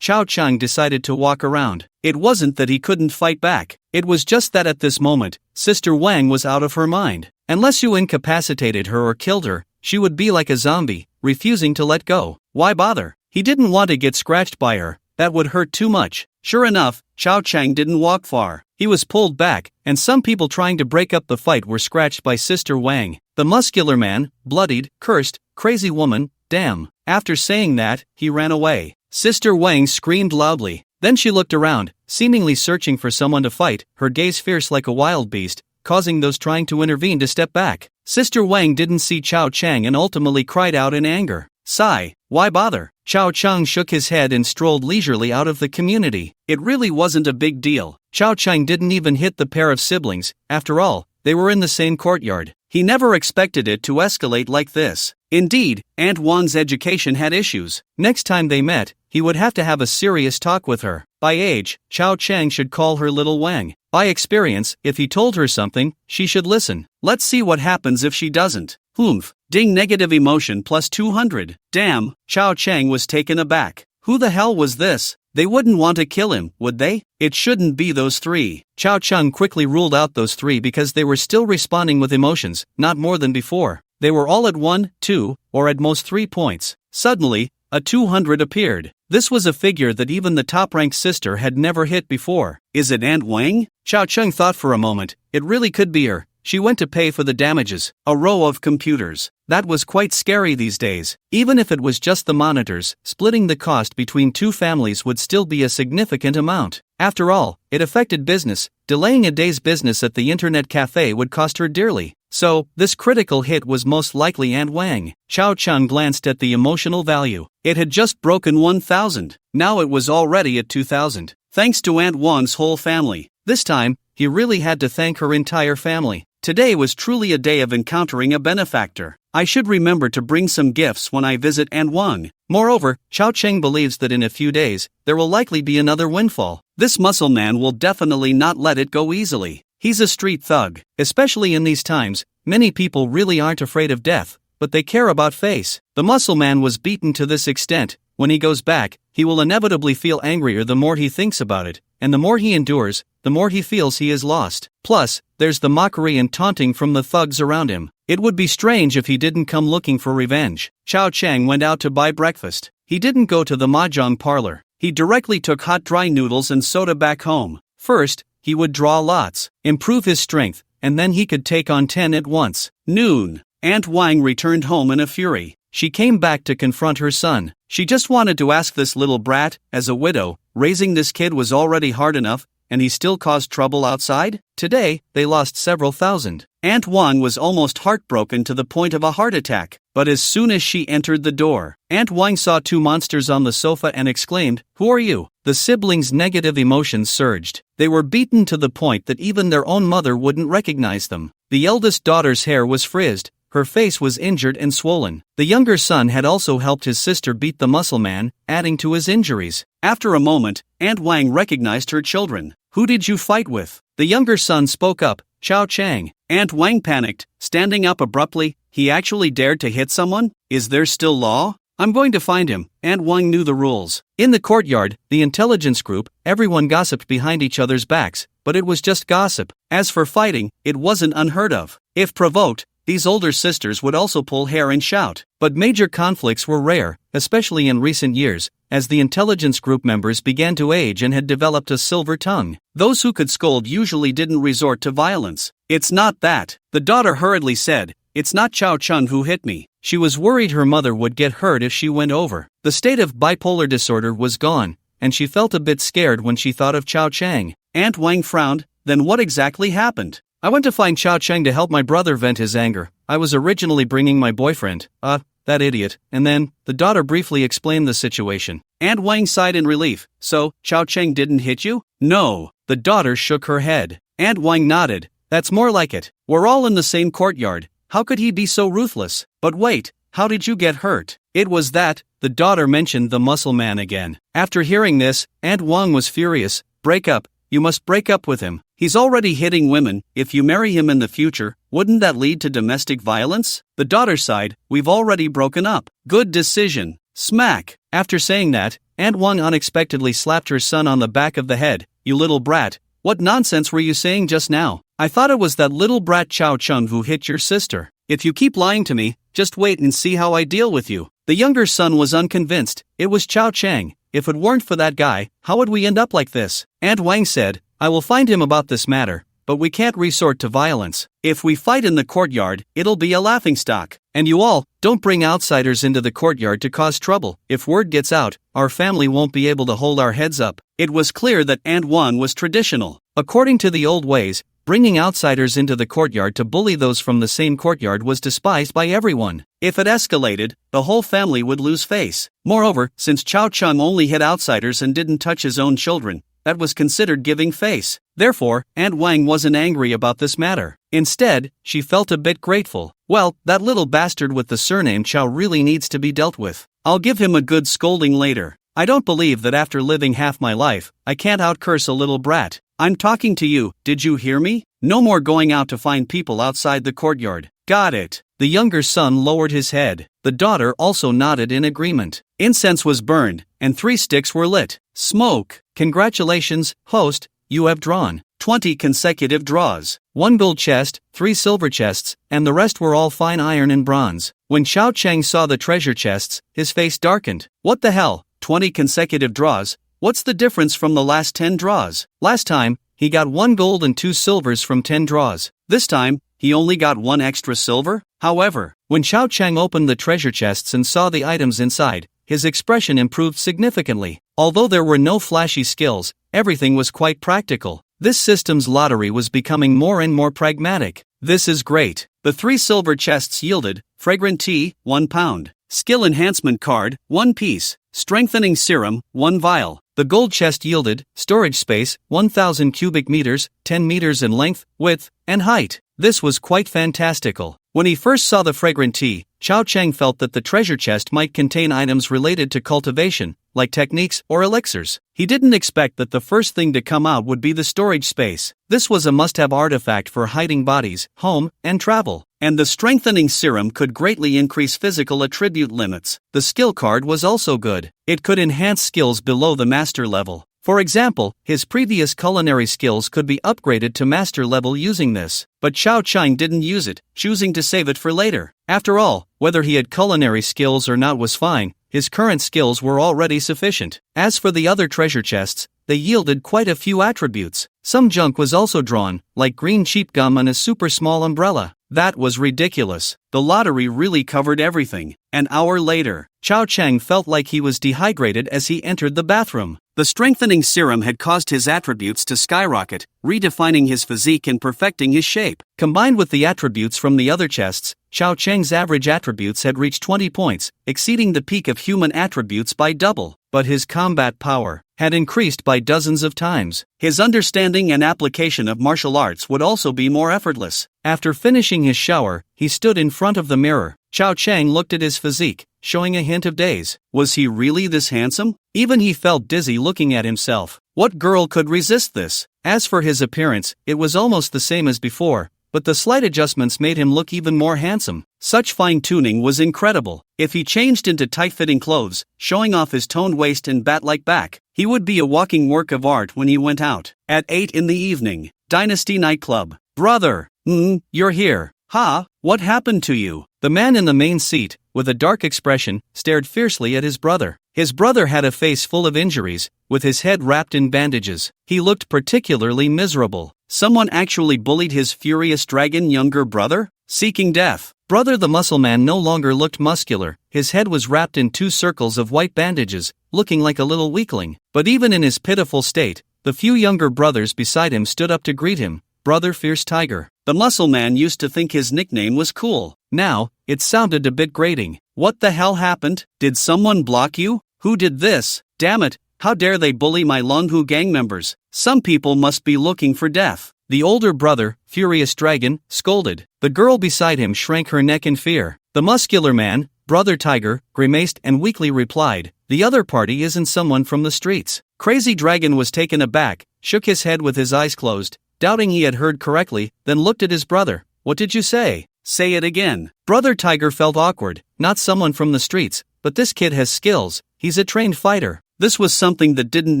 Chao Chang decided to walk around. It wasn't that he couldn't fight back. It was just that at this moment, Sister Wang was out of her mind. Unless you incapacitated her or killed her, she would be like a zombie, refusing to let go. Why bother? He didn't want to get scratched by her. That would hurt too much. Sure enough, Chao Chang didn't walk far. He was pulled back, and some people trying to break up the fight were scratched by Sister Wang. The muscular man, bloodied, cursed, crazy woman, damn. After saying that, he ran away. Sister Wang screamed loudly. Then she looked around, seemingly searching for someone to fight, her gaze fierce like a wild beast, causing those trying to intervene to step back. Sister Wang didn't see Chao Chang and ultimately cried out in anger. Sigh, why bother? Chao Chang shook his head and strolled leisurely out of the community. It really wasn't a big deal. Chao Chang didn't even hit the pair of siblings. After all, they were in the same courtyard. He never expected it to escalate like this. Indeed, Aunt Wang's education had issues. Next time they met, he would have to have a serious talk with her. By age, Chao Chang should call her Little Wang. By experience, if he told her something, she should listen. Let's see what happens if she doesn't. Humph. Ding, negative emotion plus 200. Damn, Chao Chang was taken aback. Who the hell was this? They wouldn't want to kill him, would they? It shouldn't be those three. Chao Chang quickly ruled out those three because they were still responding with emotions, not more than before. They were all at 1, 2, or at most 3 points. Suddenly, a 200 appeared. This was a figure that even the top-ranked sister had never hit before. Is it Aunt Wang? Chao Chang thought for a moment. It really could be her. She went to pay for the damages. A row of computers. That was quite scary these days. Even if it was just the monitors, splitting the cost between two families would still be a significant amount. After all, it affected business. Delaying a day's business at the internet cafe would cost her dearly. So, this critical hit was most likely Aunt Wang. Chao Chang glanced at the emotional value. It had just broken 1,000. Now it was already at 2,000. Thanks to Aunt Wang's whole family. This time, he really had to thank her entire family. Today was truly a day of encountering a benefactor. I should remember to bring some gifts when I visit Aunt Wang. Moreover, Chao Chang believes that in a few days, there will likely be another windfall. This muscle man will definitely not let it go easily. He's a street thug. Especially in these times, many people really aren't afraid of death, but they care about face. The muscle man was beaten to this extent. When he goes back, he will inevitably feel angrier the more he thinks about it, and the more he endures, the more he feels he is lost. Plus, there's the mockery and taunting from the thugs around him. It would be strange if he didn't come looking for revenge. Chao Chang went out to buy breakfast. He didn't go to the mahjong parlor. He directly took hot dry noodles and soda back home. First, he would draw lots, improve his strength, and then he could take on 10 at once. Noon. Aunt Wang returned home in a fury. She came back to confront her son. She just wanted to ask this little brat, as a widow, raising this kid was already hard enough, and he still caused trouble outside? Today, they lost several thousand. Aunt Wang was almost heartbroken to the point of a heart attack. But as soon as she entered the door, Aunt Wang saw two monsters on the sofa and exclaimed, "Who are you?" The siblings' negative emotions surged. They were beaten to the point that even their own mother wouldn't recognize them. The eldest daughter's hair was frizzed. Her face was injured and swollen. The younger son had also helped his sister beat the muscle man, adding to his injuries. After a moment, Aunt Wang recognized her children. "Who did you fight with?" The younger son spoke up, Chao Chang. Aunt Wang panicked, standing up abruptly. He actually dared to hit someone? Is there still law? I'm going to find him. Aunt Wang knew the rules. In the courtyard, the intelligence group, everyone gossiped behind each other's backs, but it was just gossip. As for fighting, it wasn't unheard of. If provoked, these older sisters would also pull hair and shout. But major conflicts were rare, especially in recent years, as the intelligence group members began to age and had developed a silver tongue. Those who could scold usually didn't resort to violence. It's not that, the daughter hurriedly said. It's not Chao Chun who hit me. She was worried her mother would get hurt if she went over. The state of bipolar disorder was gone, and she felt a bit scared when she thought of Chao Chang. Aunt Wang frowned. Then what exactly happened? I went to find Chao Chang to help my brother vent his anger. I was originally bringing my boyfriend, that idiot, and then, the daughter briefly explained the situation. Aunt Wang sighed in relief. So, Chao Chang didn't hit you? No. The daughter shook her head. Aunt Wang nodded. That's more like it. We're all in the same courtyard. How could he be so ruthless? But wait, how did you get hurt? It was that, the daughter mentioned the muscle man again. After hearing this, Aunt Wang was furious. Break up. You must break up with him. He's already hitting women. If you marry him in the future, wouldn't that lead to domestic violence? The daughter sighed. We've already broken up. Good decision. Smack. After saying that, Aunt Wang unexpectedly slapped her son on the back of the head. You little brat. What nonsense were you saying just now? I thought it was that little brat Chao Chun who hit your sister. If you keep lying to me, just wait and see how I deal with you. The younger son was unconvinced. It was Chao Chang. If it weren't for that guy, how would we end up like this? Aunt Wang said, I will find him about this matter, but we can't resort to violence. If we fight in the courtyard, it'll be a laughingstock. And you all, don't bring outsiders into the courtyard to cause trouble. If word gets out, our family won't be able to hold our heads up. It was clear that Aunt Wang was traditional. According to the old ways, bringing outsiders into the courtyard to bully those from the same courtyard was despised by everyone. If it escalated, the whole family would lose face. Moreover, since Chao Chun only hit outsiders and didn't touch his own children, that was considered giving face. Therefore, Aunt Wang wasn't angry about this matter. Instead, she felt a bit grateful. Well, that little bastard with the surname Chao really needs to be dealt with. I'll give him a good scolding later. I don't believe that after living half my life, I can't outcurse a little brat. I'm talking to you, did you hear me? No more going out to find people outside the courtyard. Got it. The younger son lowered his head. The daughter also nodded in agreement. Incense was burned, and 3 sticks were lit. Smoke. Congratulations, host, you have drawn 20 consecutive draws. 1 gold chest, 3 silver chests, and the rest were all fine iron and bronze. When Chao Chang saw the treasure chests, his face darkened. What the hell? 20 consecutive draws? What's the difference from the last 10 draws? Last time, he got 1 gold and 2 silvers from 10 draws. This time, he only got 1 extra silver? However, when Chao Chang opened the treasure chests and saw the items inside, his expression improved significantly. Although there were no flashy skills, everything was quite practical. This system's lottery was becoming more and more pragmatic. This is great. The 3 silver chests yielded, fragrant tea, 1 pound. Skill enhancement card, 1 piece. Strengthening serum, 1 vial. The gold chest yielded, storage space, 1,000 cubic meters, 10 meters in length, width, and height. This was quite fantastical. When he first saw the fragrant tea, Chao Chang felt that the treasure chest might contain items related to cultivation, like techniques or elixirs. He didn't expect that the first thing to come out would be the storage space. This was a must-have artifact for hiding bodies, home, and travel. And the strengthening serum could greatly increase physical attribute limits. The skill card was also good. It could enhance skills below the master level. For example, his previous culinary skills could be upgraded to master level using this. But Chao Chang didn't use it, choosing to save it for later. After all, whether he had culinary skills or not was fine, his current skills were already sufficient. As for the other treasure chests, they yielded quite a few attributes. Some junk was also drawn, like green cheap gum and a super small umbrella. That was ridiculous. The lottery really covered everything. An hour later, Chao Chang felt like he was dehydrated as he entered the bathroom. The strengthening serum had caused his attributes to skyrocket, redefining his physique and perfecting his shape. Combined with the attributes from the other chests, Chao Chang's average attributes had reached 20 points, exceeding the peak of human attributes by double. But his combat power had increased by dozens of times. His understanding and application of martial arts would also be more effortless. After finishing his shower, he stood in front of the mirror. Chao Chang looked at his physique, showing a hint of daze. Was he really this handsome? Even he felt dizzy looking at himself. What girl could resist this? As for his appearance, it was almost the same as before, but the slight adjustments made him look even more handsome. Such fine-tuning was incredible. If he changed into tight-fitting clothes, showing off his toned waist and bat-like back, he would be a walking work of art when he went out. At 8 in the evening, Dynasty nightclub. Brother, you're here. Ha, what happened to you? The man in the main seat, with a dark expression, stared fiercely at his brother. His brother had a face full of injuries, with his head wrapped in bandages. He looked particularly miserable. Someone actually bullied his furious dragon younger brother? Seeking death. Brother the muscle man no longer looked muscular. His head was wrapped in 2 circles of white bandages, looking like a little weakling. But even in his pitiful state, the few younger brothers beside him stood up to greet him. Brother Fierce Tiger. The muscle man used to think his nickname was cool. Now, it sounded a bit grating. What the hell happened? Did someone block you? Who did this? Damn it, how dare they bully my Longhu gang members? Some people must be looking for death. The older brother, Furious Dragon, scolded. The girl beside him shrank her neck in fear. The muscular man, Brother Tiger, grimaced and weakly replied, the other party isn't someone from the streets. Crazy Dragon was taken aback, shook his head with his eyes closed, doubting he had heard correctly, then looked at his brother. What did you say? Say it again. Brother Tiger felt awkward. Not someone from the streets, but this kid has skills. He's a trained fighter. This was something that didn't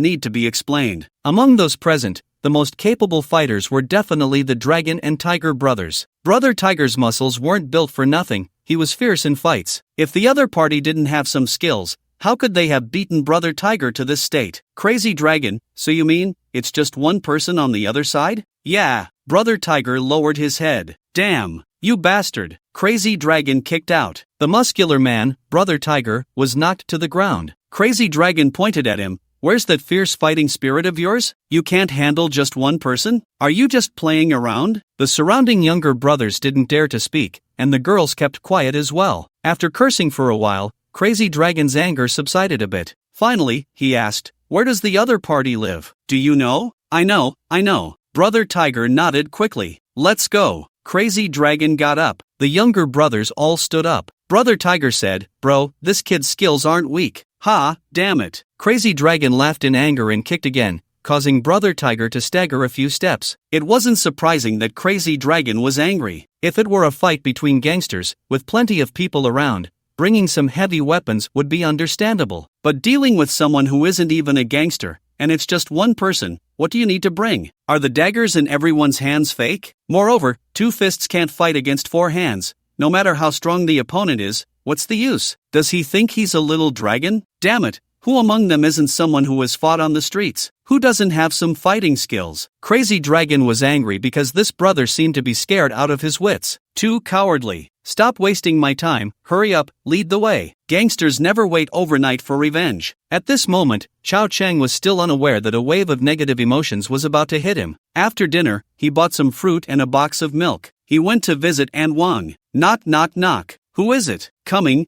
need to be explained. Among those present, the most capable fighters were definitely the Dragon and Tiger brothers. Brother Tiger's muscles weren't built for nothing. He was fierce in fights. If the other party didn't have some skills, how could they have beaten Brother Tiger to this state? Crazy Dragon, so you mean, it's just one person on the other side? Yeah. Brother Tiger lowered his head. Damn, you bastard. Crazy Dragon kicked out. The muscular man, Brother Tiger, was knocked to the ground. Crazy Dragon pointed at him. Where's that fierce fighting spirit of yours? You can't handle just one person? Are you just playing around? The surrounding younger brothers didn't dare to speak, and the girls kept quiet as well. After cursing for a while, Crazy Dragon's anger subsided a bit. Finally, he asked, where does the other party live? Do you know? I know. Brother Tiger nodded quickly. Let's go. Crazy Dragon got up. The younger brothers all stood up. Brother Tiger said, bro, this kid's skills aren't weak. Ha, damn it. Crazy Dragon laughed in anger and kicked again, causing Brother Tiger to stagger a few steps. It wasn't surprising that Crazy Dragon was angry. If it were a fight between gangsters, with plenty of people around, bringing some heavy weapons would be understandable. But dealing with someone who isn't even a gangster, and it's just one person, what do you need to bring? Are the daggers in everyone's hands fake? Moreover, 2 fists can't fight against 4 hands. No matter how strong the opponent is, what's the use? Does he think he's a little dragon? Damn it, who among them isn't someone who has fought on the streets? Who doesn't have some fighting skills? Crazy Dragon was angry because this brother seemed to be scared out of his wits. Too cowardly. Stop wasting my time, hurry up, lead the way. Gangsters never wait overnight for revenge. At this moment, Chao Cheng was still unaware that a wave of negative emotions was about to hit him. After dinner, he bought some fruit and a box of milk. He went to visit Aunt Wang. Knock knock knock. Who is it? Coming.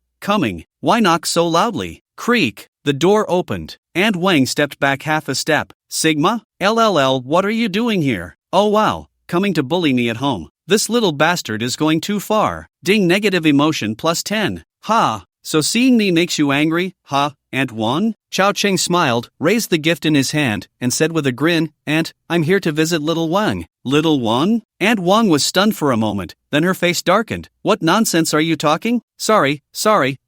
Why knock so loudly? Creak. The door opened. Aunt Wang stepped back half a step. Sigma? LLL, what are you doing here? Oh wow, coming to bully me at home. This little bastard is going too far. Ding, negative emotion plus 10. Ha, so seeing me makes you angry, ha, Aunt Wang? Chao Cheng smiled, raised the gift in his hand, and said with a grin, Aunt, I'm here to visit little Wang. Little Wang? Aunt Wang was stunned for a moment, then her face darkened. What nonsense are you talking? Sorry,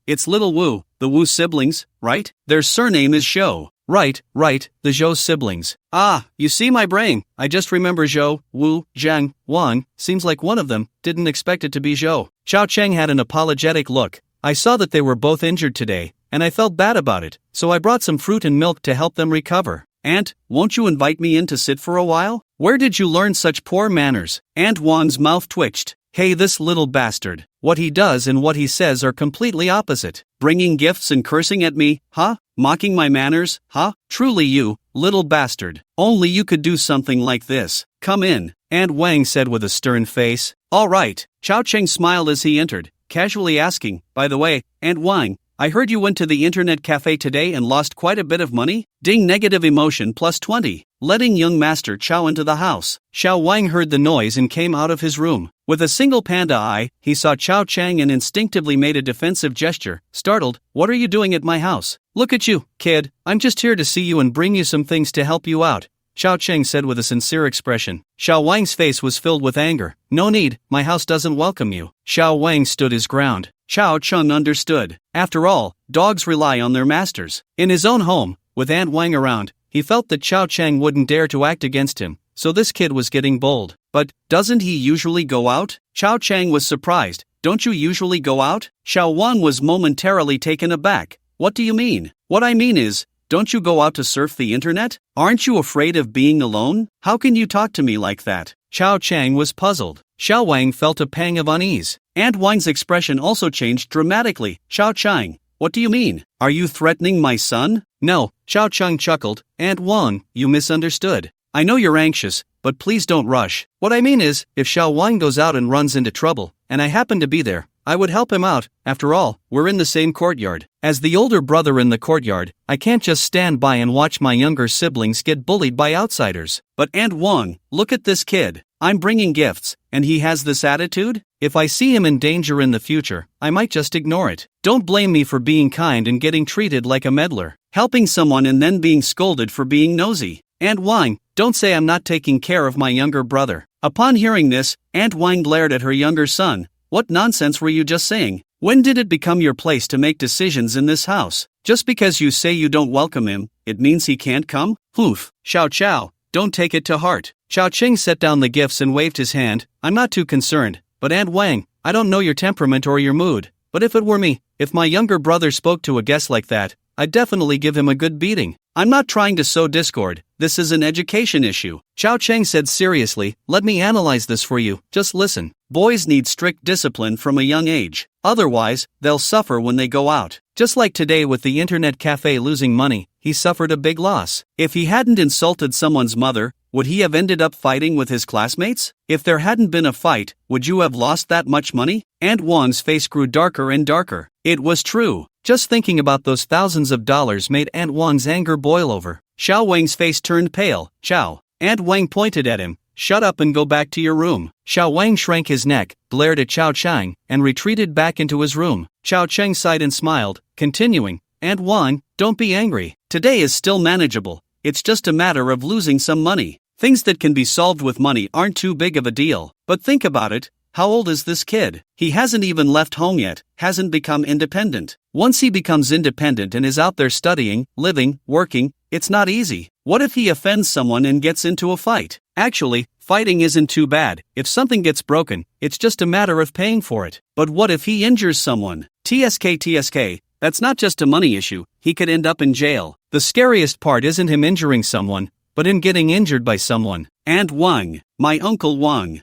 it's little Wu, the Wu siblings, right? Their surname is Zhou. Right, the Zhou siblings. Ah, you see my brain. I just remember Zhou, Wu, Zhang, Wang. Seems like one of them. Didn't expect it to be Zhou. Chao Cheng had an apologetic look. I saw that they were both injured today, and I felt bad about it, so I brought some fruit and milk to help them recover. Aunt, won't you invite me in to sit for a while? Where did you learn such poor manners? Aunt Wang's mouth twitched. Hey, this little bastard. What he does and what he says are completely opposite. Bringing gifts and cursing at me, huh? Mocking my manners, huh? Truly you, little bastard. Only you could do something like this. Come in, Aunt Wang said with a stern face. All right. Chao Cheng smiled as he entered, casually asking, by the way, Aunt Wang, I heard you went to the internet cafe today and lost quite a bit of money? Ding, negative emotion plus 20. Letting young master Chao into the house. Xiao Wang heard the noise and came out of his room. With a single panda eye, he saw Chao Cheng and instinctively made a defensive gesture. Startled, what are you doing at my house? Look at you, kid, I'm just here to see you and bring you some things to help you out, Xiao Cheng said with a sincere expression. Xiao Wang's face was filled with anger. No need, my house doesn't welcome you. Xiao Wang stood his ground. Xiao Cheng understood. After all, dogs rely on their masters. In his own home, with Aunt Wang around, he felt that Xiao Cheng wouldn't dare to act against him, so this kid was getting bold. But, doesn't he usually go out? Xiao Cheng was surprised. Don't you usually go out? Xiao Wang was momentarily taken aback. What do you mean? What I mean is, don't you go out to surf the internet? Aren't you afraid of being alone? How can you talk to me like that? Xiao Cheng was puzzled. Xiao Wang felt a pang of unease. Aunt Wang's expression also changed dramatically. Xiao Cheng, what do you mean? Are you threatening my son? No, Xiao Cheng chuckled. Aunt Wang, you misunderstood. I know you're anxious, but please don't rush. What I mean is, if Xiao Wang goes out and runs into trouble, and I happen to be there, I would help him out. After all, we're in the same courtyard. As the older brother in the courtyard, I can't just stand by and watch my younger siblings get bullied by outsiders. But Aunt Wang, look at this kid. I'm bringing gifts, and he has this attitude? If I see him in danger in the future, I might just ignore it. Don't blame me for being kind and getting treated like a meddler. Helping someone and then being scolded for being nosy. Aunt Wang, don't say I'm not taking care of my younger brother. Upon hearing this, Aunt Wang glared at her younger son. What nonsense were you just saying? When did it become your place to make decisions in this house? Just because you say you don't welcome him, it means he can't come? Oof. Xiao Chao, don't take it to heart. Xiao Cheng set down the gifts and waved his hand. I'm not too concerned, but Aunt Wang, I don't know your temperament or your mood, but if it were me, if my younger brother spoke to a guest like that, I'd definitely give him a good beating. I'm not trying to sow discord, this is an education issue. Xiao Cheng said seriously, let me analyze this for you, just listen. Boys need strict discipline from a young age, otherwise, they'll suffer when they go out. Just like today with the internet cafe losing money, he suffered a big loss. If he hadn't insulted someone's mother, would he have ended up fighting with his classmates? If there hadn't been a fight, would you have lost that much money? Aunt Wang's face grew darker and darker. It was true. Just thinking about those thousands of dollars made Aunt Wang's anger boil over. Xiao Wang's face turned pale. Xiao. Aunt Wang pointed at him. Shut up and go back to your room. Xiao Wang shrank his neck, glared at Xiao Cheng, and retreated back into his room. Xiao Cheng sighed and smiled, continuing, Aunt Wang, don't be angry. Today is still manageable. It's just a matter of losing some money. Things that can be solved with money aren't too big of a deal. But think about it. How old is this kid? He hasn't even left home yet, hasn't become independent. Once he becomes independent and is out there studying, living, working, it's not easy. What if he offends someone and gets into a fight? Actually, fighting isn't too bad. If something gets broken, it's just a matter of paying for it. But what if he injures someone? TSK, that's not just a money issue. He could end up in jail. The scariest part isn't him injuring someone, but him getting injured by someone. Aunt Wang, my Uncle Wang.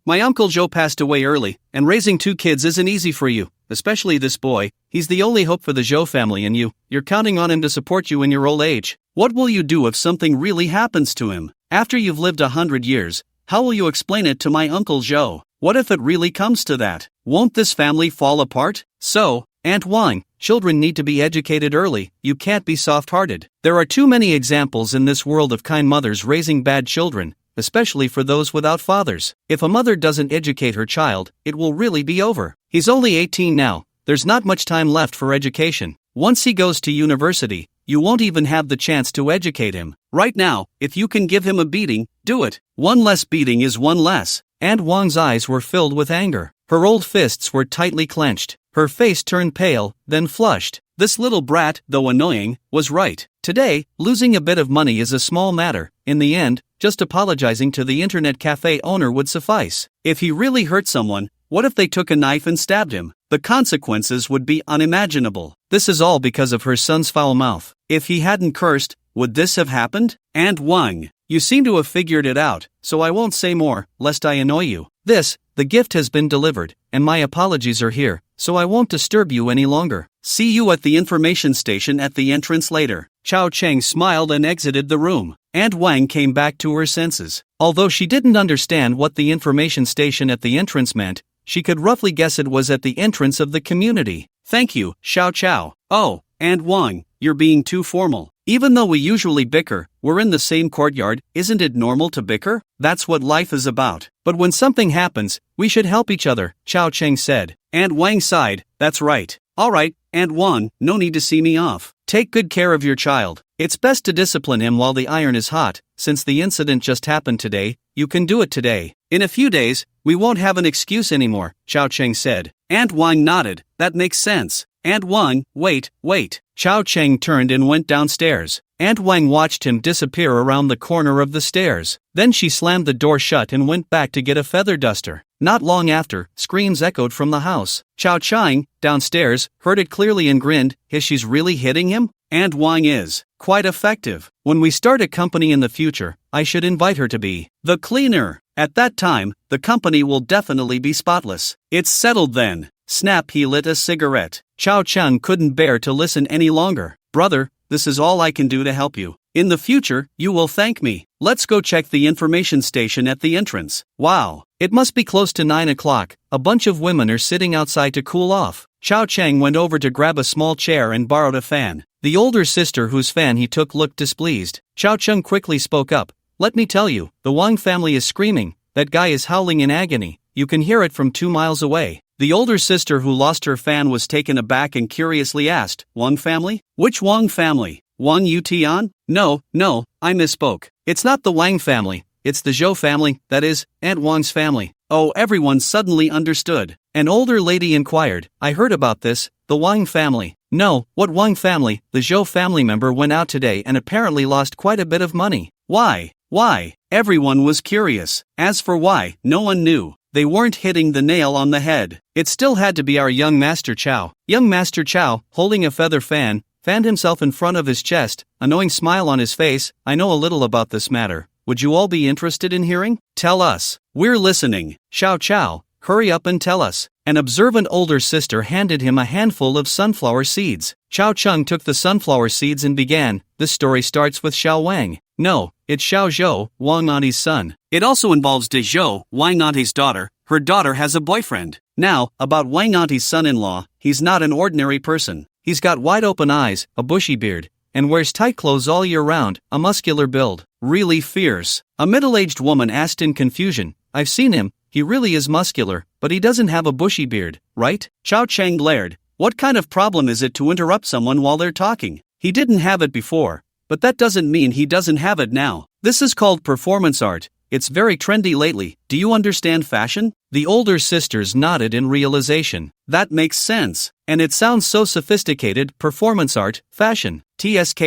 My Uncle Zhou passed away early, and raising 2 kids isn't easy for you, especially this boy. He's the only hope for the Zhou family and you're counting on him to support you in your old age. What will you do if something really happens to him? After you've lived 100 years, how will you explain it to my Uncle Zhou? What if it really comes to that? Won't this family fall apart? So, Aunt Wang, children need to be educated early, you can't be soft-hearted. There are too many examples in this world of kind mothers raising bad children, especially for those without fathers. If a mother doesn't educate her child, it will really be over. He's only 18 now, there's not much time left for education. Once he goes to university, you won't even have the chance to educate him. Right now, if you can give him a beating, do it. One less beating is one less. Aunt Wang's eyes were filled with anger. Her old fists were tightly clenched. Her face turned pale, then flushed. This little brat, though annoying, was right. Today, losing a bit of money is a small matter. In the end, just apologizing to the internet cafe owner would suffice. If he really hurt someone, what if they took a knife and stabbed him? The consequences would be unimaginable. This is all because of her son's foul mouth. If he hadn't cursed, would this have happened? Aunt Wang, you seem to have figured it out, so I won't say more, lest I annoy you. The gift has been delivered, and my apologies are here, so I won't disturb you any longer. See you at the information station at the entrance later. Xiao Cheng smiled and exited the room. Aunt Wang came back to her senses. Although she didn't understand what the information station at the entrance meant, she could roughly guess it was at the entrance of the community. Thank you, Xiao Chao. Oh, Aunt Wang, you're being too formal. Even though we usually bicker, we're in the same courtyard, isn't it normal to bicker? That's what life is about. But when something happens, we should help each other, Xiao Cheng said. Aunt Wang sighed, that's right. Alright, Aunt Wang, no need to see me off. Take good care of your child. It's best to discipline him while the iron is hot, since the incident just happened today. You can do it today. In a few days, we won't have an excuse anymore, Xiao Cheng said. Aunt Wang nodded. That makes sense. Aunt Wang, wait. Xiao Cheng turned and went downstairs. Aunt Wang watched him disappear around the corner of the stairs. Then she slammed the door shut and went back to get a feather duster. Not long after, screams echoed from the house. Xiao Cheng, downstairs, heard it clearly and grinned. She's really hitting him? Aunt Wang is quite effective. When we start a company in the future, I should invite her to be the cleaner. At that time, the company will definitely be spotless. It's settled then. Snap, he lit a cigarette. Xiao Cheng couldn't bear to listen any longer. Brother, this is all I can do to help you. In the future, you will thank me. Let's go check the information station at the entrance. Wow. It must be close to 9 o'clock. A bunch of women are sitting outside to cool off. Xiao Cheng went over to grab a small chair and borrowed a fan. The older sister whose fan he took looked displeased. Xiao Cheng quickly spoke up. Let me tell you, the Wang family is screaming. That guy is howling in agony. You can hear it from 2 miles away. The older sister who lost her fan was taken aback and curiously asked, Wang family? Which Wang family? Wang Yutian? No, I misspoke. It's not the Wang family, it's the Zhou family, that is, Aunt Wang's family. Oh, everyone suddenly understood. An older lady inquired, I heard about this, the Wang family. No, what Wang family? The Zhou family member went out today and apparently lost quite a bit of money. Why? Everyone was curious. As for why, no one knew. They weren't hitting the nail on the head. It still had to be our young Master Chow. Young Master Chow, holding a feather fan, fanned himself in front of his chest, a knowing smile on his face. I know a little about this matter. Would you all be interested in hearing? Tell us. We're listening. Xiao Chow, hurry up and tell us. An observant older sister handed him a handful of sunflower seeds. Xiao Cheng took the sunflower seeds and began. This story starts with Xiao Wang. No, it's Xiao Zhou, Wang Auntie's son. It also involves De Zhou, Wang Auntie's daughter. Her daughter has a boyfriend. Now, about Wang Auntie's son-in-law, he's not an ordinary person. He's got wide-open eyes, a bushy beard, and wears tight clothes all year round, a muscular build. Really fierce. A middle-aged woman asked in confusion, I've seen him, he really is muscular, but he doesn't have a bushy beard, right? Xiao Cheng glared. What kind of problem is it to interrupt someone while they're talking? He didn't have it before, but that doesn't mean he doesn't have it now. This is called performance art. It's very trendy lately. Do you understand fashion? The older sisters nodded in realization. That makes sense. And it sounds so sophisticated. Performance art, fashion. TSK.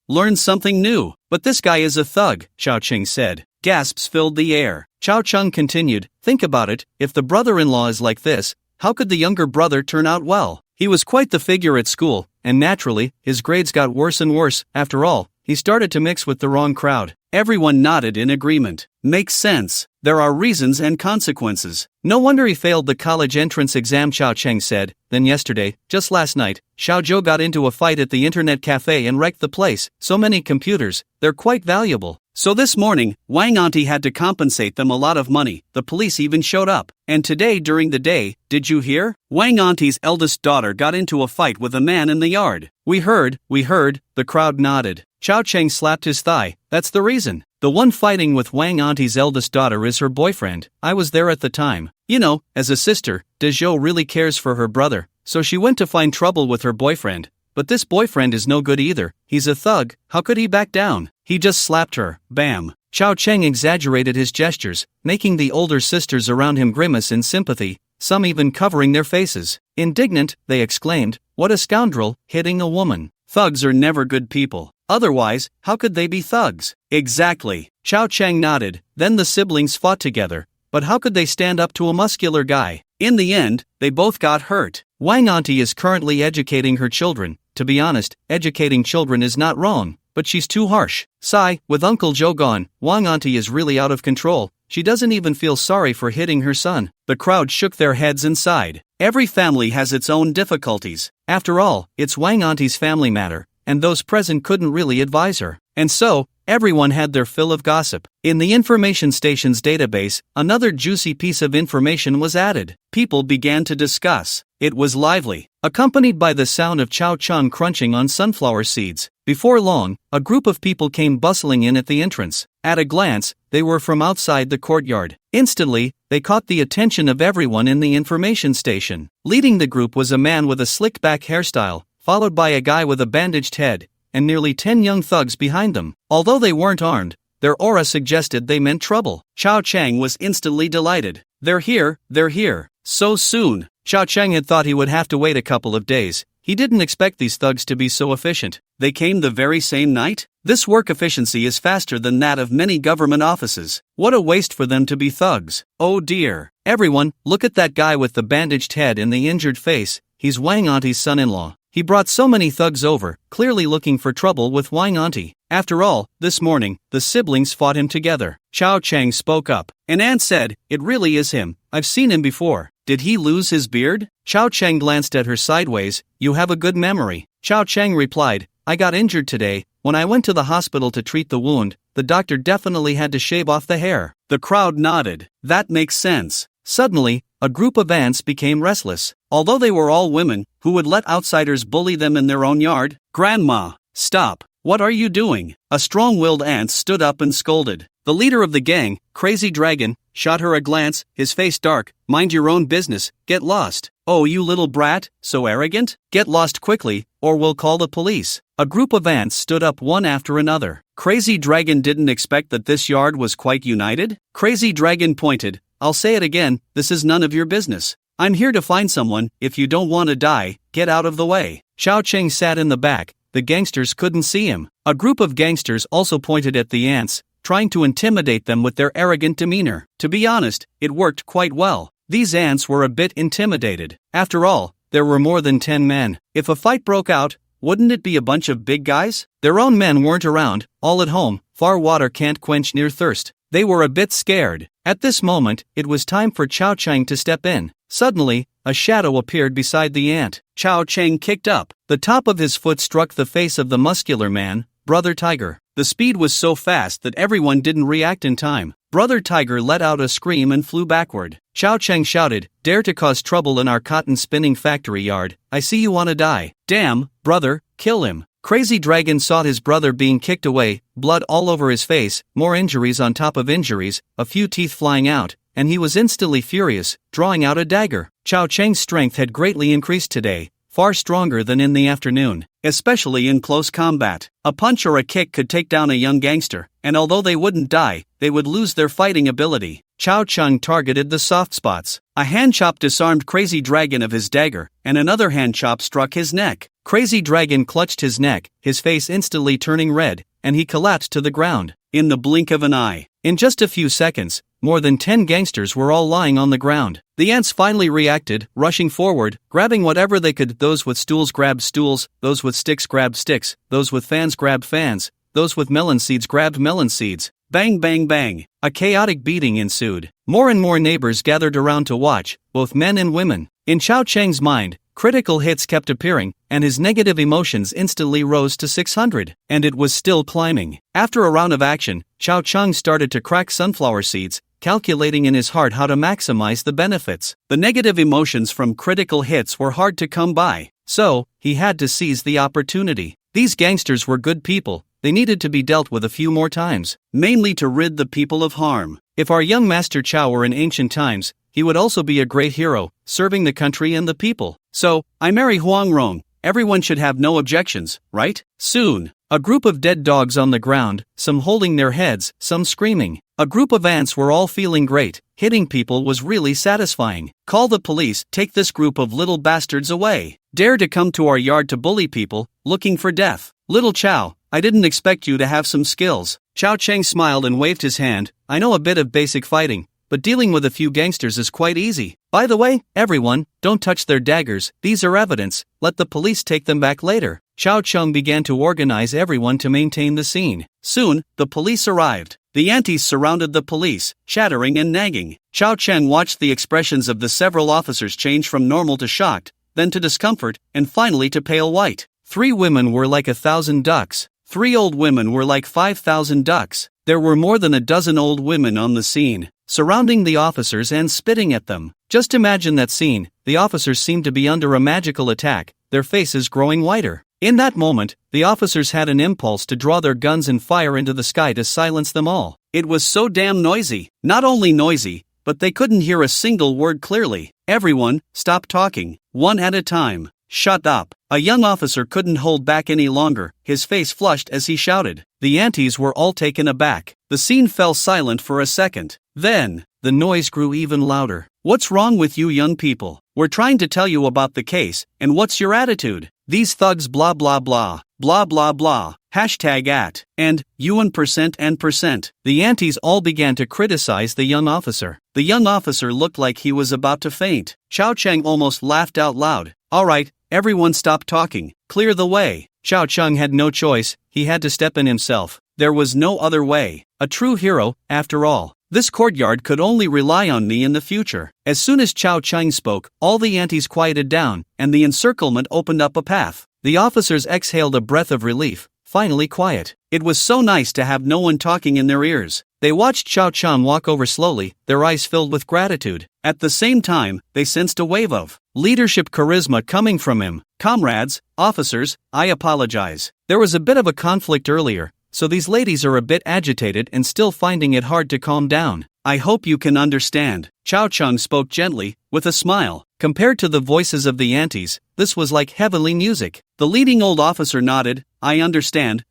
Learn something new. But this guy is a thug, Xiao Cheng said. Gasps filled the air. Xiao Cheng continued, think about it, if the brother-in-law is like this, how could the younger brother turn out well? He was quite the figure at school, and naturally, his grades got worse and worse. After all, he started to mix with the wrong crowd. Everyone nodded in agreement. Makes sense. There are reasons and consequences. No wonder he failed the college entrance exam, Xiao Cheng said. Then yesterday, just last night, Xiao Zhou got into a fight at the internet cafe and wrecked the place. So many computers, they're quite valuable. So this morning, Wang Auntie had to compensate them a lot of money. The police even showed up. And today during the day, did you hear? Wang Auntie's eldest daughter got into a fight with a man in the yard. We heard, the crowd nodded. Xiao Cheng slapped his thigh. That's the reason. The one fighting with Wang Auntie's eldest daughter is her boyfriend. I was there at the time. You know, as a sister, De Zhou really cares for her brother, so she went to find trouble with her boyfriend. But this boyfriend is no good either. He's a thug. How could he back down? He just slapped her. Bam. Xiao Cheng exaggerated his gestures, making the older sisters around him grimace in sympathy, some even covering their faces. Indignant, they exclaimed, what a scoundrel, hitting a woman. Thugs are never good people. Otherwise, how could they be thugs? Exactly. Xiao Cheng nodded. Then the siblings fought together. But how could they stand up to a muscular guy? In the end, they both got hurt. Wang Auntie is currently educating her children. To be honest, educating children is not wrong, but she's too harsh. Sigh, with Uncle Zhou gone, Wang Auntie is really out of control. She doesn't even feel sorry for hitting her son. The crowd shook their heads and sighed. Every family has its own difficulties. After all, it's Wang Auntie's family matter, and those present couldn't really advise her. And so, everyone had their fill of gossip. In the information station's database, another juicy piece of information was added. People began to discuss. It was lively, accompanied by the sound of Xiao Cheng crunching on sunflower seeds. Before long, a group of people came bustling in at the entrance. At a glance, they were from outside the courtyard. Instantly, they caught the attention of everyone in the information station. Leading the group was a man with a slick-back hairstyle, followed by a guy with a bandaged head, and nearly 10 young thugs behind them. Although they weren't armed, their aura suggested they meant trouble. Chao Chang was instantly delighted. They're here, so soon. Chao Chang had thought he would have to wait a couple of days. He didn't expect these thugs to be so efficient. They came the very same night? This work efficiency is faster than that of many government offices. What a waste for them to be thugs. Oh dear. Everyone, look at that guy with the bandaged head and the injured face. He's Wang Auntie's son-in-law. He brought so many thugs over, clearly looking for trouble with Wang Auntie. After all, this morning, the siblings fought him together. Chao Chang spoke up. An aunt said, "It really is him. I've seen him before. Did he lose his beard?" Chao Chang glanced at her sideways. "You have a good memory." Chao Chang replied, "I got injured today. When I went to the hospital to treat the wound, the doctor definitely had to shave off the hair." The crowd nodded. That makes sense. Suddenly, a group of ants became restless. Although they were all women, who would let outsiders bully them in their own yard? "Grandma, stop. What are you doing?" A strong-willed ant stood up and scolded. The leader of the gang, Crazy Dragon, shot her a glance, his face dark. "Mind your own business, get lost." "Oh, you little brat, so arrogant? Get lost quickly, or we'll call the police." A group of ants stood up one after another. Crazy Dragon didn't expect that this yard was quite united. Crazy Dragon pointed. "I'll say it again, this is none of your business. I'm here to find someone. If you don't want to die, get out of the way." Chao Cheng sat in the back. The gangsters couldn't see him. A group of gangsters also pointed at the ants, trying to intimidate them with their arrogant demeanor. To be honest, it worked quite well. These ants were a bit intimidated. After all, there were more than 10 men. If a fight broke out, wouldn't it be a bunch of big guys? Their own men weren't around, all at home. Far water can't quench near thirst. They were a bit scared. At this moment, it was time for Chao Cheng to step in. Suddenly, a shadow appeared beside the ant. Chao Cheng kicked up. The top of his foot struck the face of the muscular man, Brother Tiger. The speed was so fast that everyone didn't react in time. Brother Tiger let out a scream and flew backward. Chao Cheng shouted, "Dare to cause trouble in our cotton spinning factory yard. I see you wanna die. Damn, brother, kill him." Crazy Dragon saw his brother being kicked away, blood all over his face, more injuries on top of injuries, a few teeth flying out, and he was instantly furious, drawing out a dagger. Chao Cheng's strength had greatly increased today, far stronger than in the afternoon, especially in close combat. A punch or a kick could take down a young gangster, and although they wouldn't die, they would lose their fighting ability. Chao Cheng targeted the soft spots. A hand chop disarmed Crazy Dragon of his dagger, and another hand chop struck his neck. Crazy Dragon clutched his neck, his face instantly turning red, and he collapsed to the ground. In the blink of an eye. In just a few seconds, more than 10 gangsters were all lying on the ground. The ants finally reacted, rushing forward, grabbing whatever they could. Those with stools grabbed stools, those with sticks grabbed sticks, those with fans grabbed fans, those with melon seeds grabbed melon seeds. Bang bang bang. A chaotic beating ensued. More and more neighbors gathered around to watch, both men and women. In Chao Cheng's mind, critical hits kept appearing, and his negative emotions instantly rose to 600, and it was still climbing. After a round of action, Chao Cheng started to crack sunflower seeds, calculating in his heart how to maximize the benefits. The negative emotions from critical hits were hard to come by, so he had to seize the opportunity. These gangsters were good people. They needed to be dealt with a few more times, mainly to rid the people of harm. If our young Master Chao were in ancient times, he would also be a great hero, serving the country and the people. So, I marry Huang Rong. Everyone should have no objections, right? Soon, a group of dead dogs on the ground, some holding their heads, some screaming. A group of ants were all feeling great. Hitting people was really satisfying. Call the police, take this group of little bastards away. Dare to come to our yard to bully people, looking for death. Little Chao, I didn't expect you to have some skills. Chao Cheng smiled and waved his hand. I know a bit of basic fighting, but dealing with a few gangsters is quite easy. By the way, everyone, don't touch their daggers. These are evidence. Let the police take them back later. Chao Cheng began to organize everyone to maintain the scene. Soon, the police arrived. The aunties surrounded the police, chattering and nagging. Chao Cheng watched the expressions of the several officers change from normal to shocked, then to discomfort, and finally to pale white. 3 women were like 1,000 ducks. 3 old women were like 5,000 ducks. There were more than a dozen old women on the scene, surrounding the officers and spitting at them. Just imagine that scene. The officers seemed to be under a magical attack, their faces growing whiter. In that moment, the officers had an impulse to draw their guns and fire into the sky to silence them all. It was so damn noisy. Not only noisy, but they couldn't hear a single word clearly. Everyone, stop talking, one at a time. shut up. A young officer couldn't hold back any longer, his face flushed as he shouted. The aunties were all taken aback. The scene fell silent for a second. Then, the noise grew even louder. What's wrong with you young people? We're trying to tell you about the case, and what's your attitude? These thugs blah blah blah, blah blah blah, #@ and Yuan %. The aunties all began to criticize the young officer. The young officer looked like he was about to faint. Xiao Cheng almost laughed out loud. Alright, everyone stop talking, clear the way. Xiao Cheng had no choice, he had to step in himself. There was no other way. A true hero, after all. This courtyard could only rely on me in the future. As soon as Xiao Cheng spoke, all the aunties quieted down, and the encirclement opened up a path. The officers exhaled a breath of relief, finally quiet. It was so nice to have no one talking in their ears. They watched Xiao Cheng walk over slowly, their eyes filled with gratitude. At the same time, they sensed a wave of leadership charisma coming from him. Comrades, officers, I apologize. There was a bit of a conflict earlier, so these ladies are a bit agitated and still finding it hard to calm down. I hope you can understand. Xiao Cheng spoke gently, with a smile. Compared to the voices of the aunties, this was like heavenly music. The leading old officer nodded. I understand,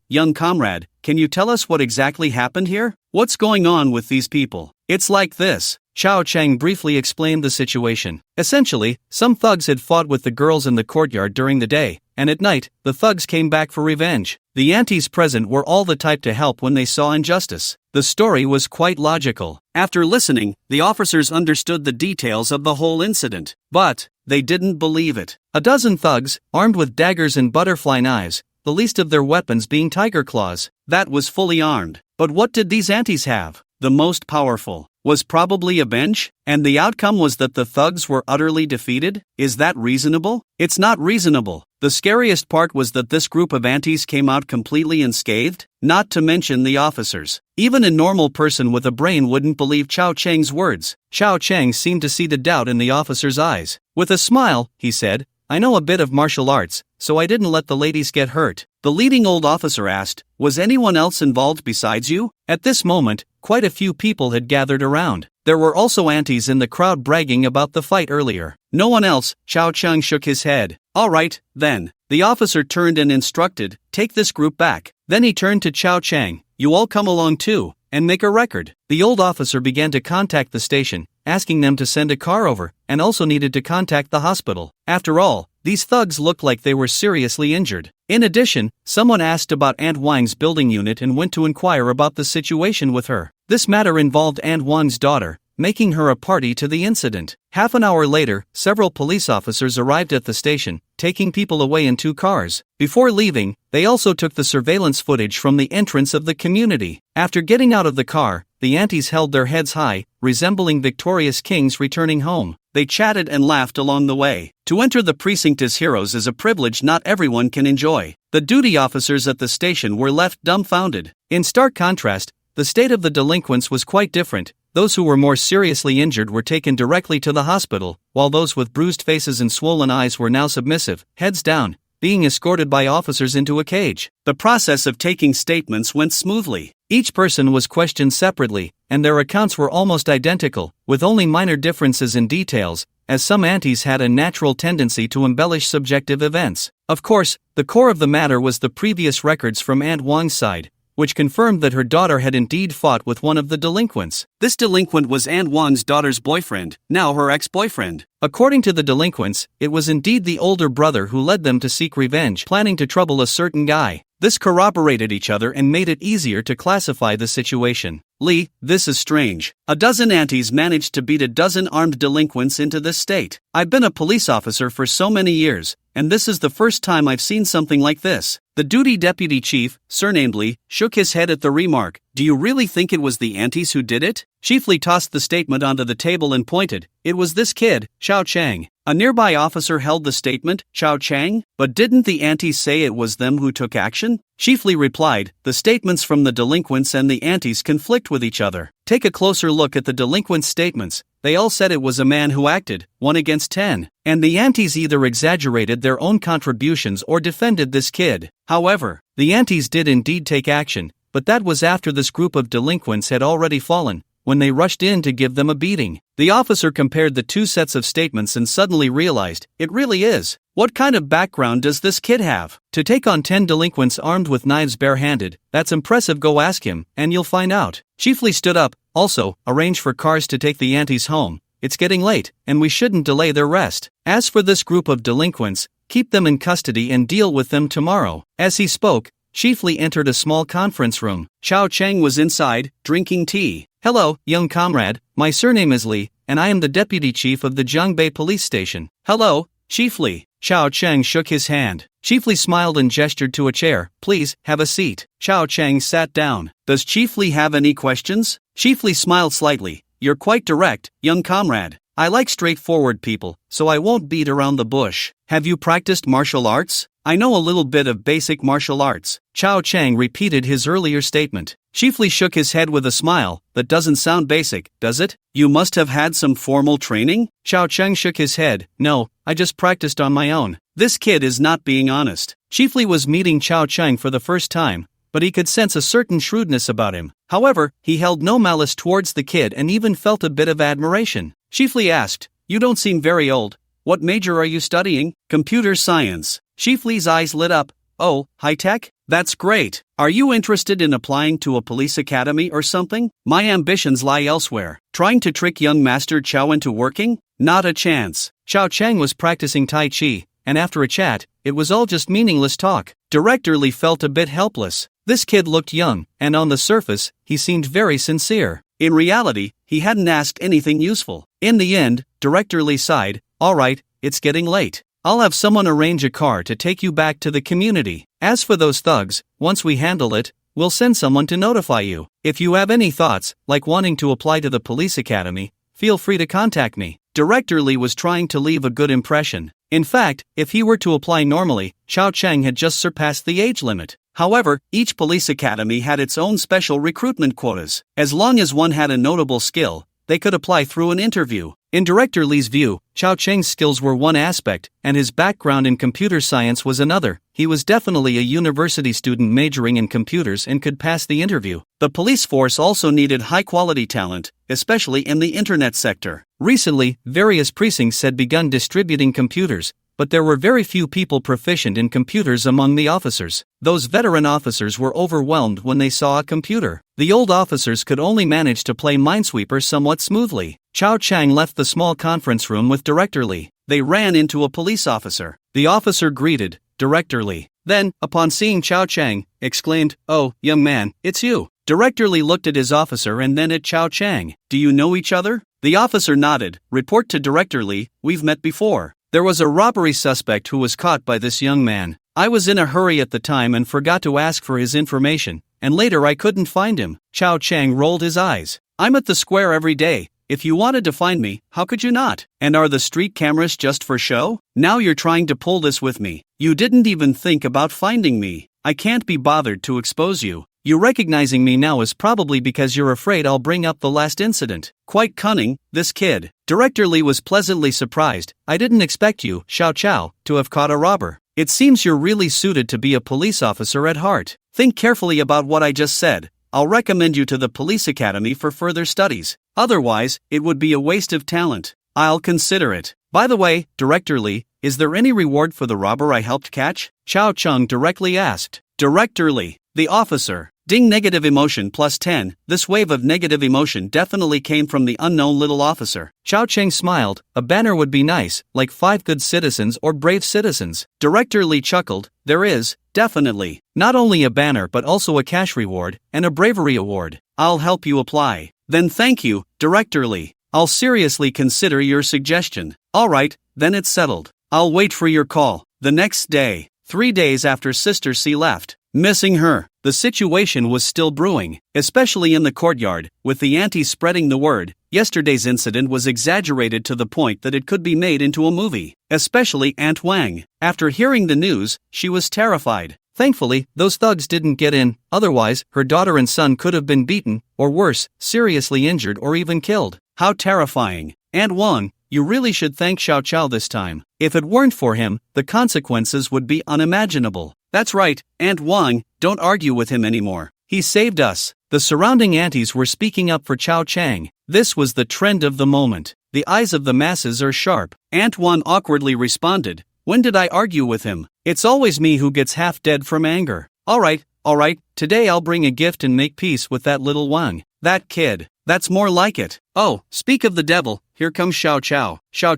young comrade. Can you tell us what exactly happened here? What's going on with these people? It's like this. Xiao Cheng briefly explained the situation. Essentially, some thugs had fought with the girls in the courtyard during the day, and at night, the thugs came back for revenge. The aunties present were all the type to help when they saw injustice. The story was quite logical. After listening, the officers understood the details of the whole incident. But they didn't believe it. A dozen thugs, armed with daggers and butterfly knives, the least of their weapons being tiger claws. That was fully armed. But what did these aunties have? The most powerful was probably a bench, and the outcome was that the thugs were utterly defeated? Is that reasonable? It's not reasonable. The scariest part was that this group of aunties came out completely unscathed, not to mention the officers. Even a normal person with a brain wouldn't believe Xiao Cheng's words. Xiao Cheng seemed to see the doubt in the officer's eyes. With a smile, he said, I know a bit of martial arts, so I didn't let the ladies get hurt. The leading old officer asked, was anyone else involved besides you? At this moment, quite a few people had gathered around. There were also aunties in the crowd bragging about the fight earlier. No one else. Xiao Cheng shook his head. Alright, then. The officer turned and instructed, take this group back. Then he turned to Xiao Cheng, you all come along too, and make a record. The old officer began to contact the station, asking them to send a car over, and also needed to contact the hospital. After all, these thugs looked like they were seriously injured. In addition, someone asked about Aunt Wang's building unit and went to inquire about the situation with her. This matter involved Aunt Wang's daughter, making her a party to the incident. Half an hour later, several police officers arrived at the station, taking people away in 2 cars. Before leaving, they also took the surveillance footage from the entrance of the community. After getting out of the car, the aunties held their heads high, resembling victorious kings returning home. They chatted and laughed along the way. To enter the precinct as heroes is a privilege not everyone can enjoy. The duty officers at the station were left dumbfounded. In stark contrast, the state of the delinquents was quite different. Those who were more seriously injured were taken directly to the hospital, while those with bruised faces and swollen eyes were now submissive, heads down, being escorted by officers into a cage. The process of taking statements went smoothly. Each person was questioned separately, and their accounts were almost identical, with only minor differences in details, as some aunties had a natural tendency to embellish subjective events. Of course, the core of the matter was the previous records from Aunt Wang's side, which confirmed that her daughter had indeed fought with one of the delinquents. This delinquent was Aunt Wang's daughter's boyfriend, now her ex-boyfriend. According to the delinquents, it was indeed the older brother who led them to seek revenge, planning to trouble a certain guy. This corroborated each other and made it easier to classify the situation. Lee, this is strange. A dozen aunties managed to beat a dozen armed delinquents into this state. I've been a police officer for so many years, and this is the first time I've seen something like this. The duty deputy chief, surnamed Lee, shook his head at the remark. Do you really think it was the aunties who did it? Chief Lee tossed the statement onto the table and pointed. It was this kid, Xiao Cheng. A nearby officer held the statement, Xiao Cheng? But didn't the aunties say it was them who took action? Chief Lee replied, the statements from the delinquents and the aunties conflict with each other. Take a closer look at the delinquents' statements. They all said it was a man who acted, 1 against 10. And the aunties either exaggerated their own contributions or defended this kid. However, the aunties did indeed take action, but that was after this group of delinquents had already fallen, when they rushed in to give them a beating. The officer compared the two sets of statements and suddenly realized, it really is. What kind of background does this kid have? To take on 10 delinquents armed with knives barehanded, that's impressive. Go ask him, and you'll find out. Chief Lee stood up. Also, arrange for cars to take the aunties home. It's getting late, and we shouldn't delay their rest. As for this group of delinquents, keep them in custody and deal with them tomorrow. As he spoke, Chief Lee entered a small conference room. Xiao Chang was inside, drinking tea. Hello, young comrade, my surname is Lee, and I am the deputy chief of the Jiangbei police station. Hello, Chief Lee. Xiao Chang shook his hand. Chief Lee smiled and gestured to a chair. Please, have a seat. Xiao Chang sat down. Does Chief Lee have any questions? Chief Lee smiled slightly. You're quite direct, young comrade. I like straightforward people, so I won't beat around the bush. Have you practiced martial arts? I know a little bit of basic martial arts. Xiao Chang repeated his earlier statement. Chief Lee shook his head with a smile. That doesn't sound basic, does it? You must have had some formal training? Xiao Chang shook his head. No, I just practiced on my own. This kid is not being honest. Chief Lee was meeting Xiao Chang for the first time, but he could sense a certain shrewdness about him. However, he held no malice towards the kid and even felt a bit of admiration. Chief Lee asked, You don't seem very old. What major are you studying? Computer science. Chief Lee's eyes lit up. Oh, high-tech? That's great. Are you interested in applying to a police academy or something? My ambitions lie elsewhere. Trying to trick young Master Chow into working? Not a chance. Xiao Chang was practicing Tai Chi, and after a chat, it was all just meaningless talk. Director Lee felt a bit helpless. This kid looked young, and on the surface, he seemed very sincere. In reality, he hadn't asked anything useful. In the end, Director Lee sighed. All right, it's getting late. I'll have someone arrange a car to take you back to the community. As for those thugs, once we handle it, we'll send someone to notify you. If you have any thoughts, like wanting to apply to the police academy, feel free to contact me. Director Lee was trying to leave a good impression. In fact, if he were to apply normally, Xiao Chang had just surpassed the age limit. However, each police academy had its own special recruitment quotas. As long as one had a notable skill, they could apply through an interview. In Director Lee's view, Xiao Chang's skills were one aspect, and his background in computer science was another. He was definitely a university student majoring in computers and could pass the interview. The police force also needed high-quality talent, especially in the internet sector. Recently, various precincts had begun distributing computers, but there were very few people proficient in computers among the officers. Those veteran officers were overwhelmed when they saw a computer. The old officers could only manage to play Minesweeper somewhat smoothly. Xiao Chang left the small conference room with Director Lee. They ran into a police officer. The officer greeted Director Lee. Then, upon seeing Xiao Chang, exclaimed, Oh, young man, it's you. Director Lee looked at his officer and then at Xiao Chang. Do you know each other? The officer nodded. Report to Director Lee, we've met before. There was a robbery suspect who was caught by this young man. I was in a hurry at the time and forgot to ask for his information, and later I couldn't find him. Xiao Chang rolled his eyes. I'm at the square every day. If you wanted to find me, how could you not? And are the street cameras just for show? Now you're trying to pull this with me. You didn't even think about finding me. I can't be bothered to expose you. You recognizing me now is probably because you're afraid I'll bring up the last incident. Quite cunning, this kid. Director Lee was pleasantly surprised. I didn't expect you, Xiao Chao, to have caught a robber. It seems you're really suited to be a police officer at heart. Think carefully about what I just said. I'll recommend you to the police academy for further studies. Otherwise, it would be a waste of talent. I'll consider it. By the way, Director Lee, is there any reward for the robber I helped catch? Xiao Cheng directly asked. Director Lee, the officer. Ding, negative emotion plus 10. This wave of negative emotion definitely came from the unknown little officer. Xiao Cheng smiled. A banner would be nice, like 5 good citizens or brave citizens. Director Lee chuckled. There is, definitely. Not only a banner but also a cash reward, and a bravery award. I'll help you apply. Then thank you, Director Lee. I'll seriously consider your suggestion. Alright, then it's settled. I'll wait for your call. The next day, 3 days after Sister C left, missing her, the situation was still brewing, especially in the courtyard, with the auntie spreading the word. Yesterday's incident was exaggerated to the point that it could be made into a movie, especially Aunt Wang. After hearing the news, she was terrified. Thankfully, those thugs didn't get in, otherwise, her daughter and son could have been beaten, or worse, seriously injured or even killed. How terrifying. Aunt Wang, you really should thank Xiao Chao this time. If it weren't for him, the consequences would be unimaginable. That's right, Aunt Wang, don't argue with him anymore. He saved us. The surrounding aunties were speaking up for Chao Chang. This was the trend of the moment. The eyes of the masses are sharp. Aunt Wan awkwardly responded, "When did I argue with him? It's always me who gets half dead from anger. Alright, today I'll bring a gift and make peace with that little Wang. That kid. That's more like it. Oh, speak of the devil, here comes Xiao Chao. Xiao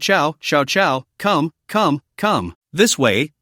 Chao, come. This way.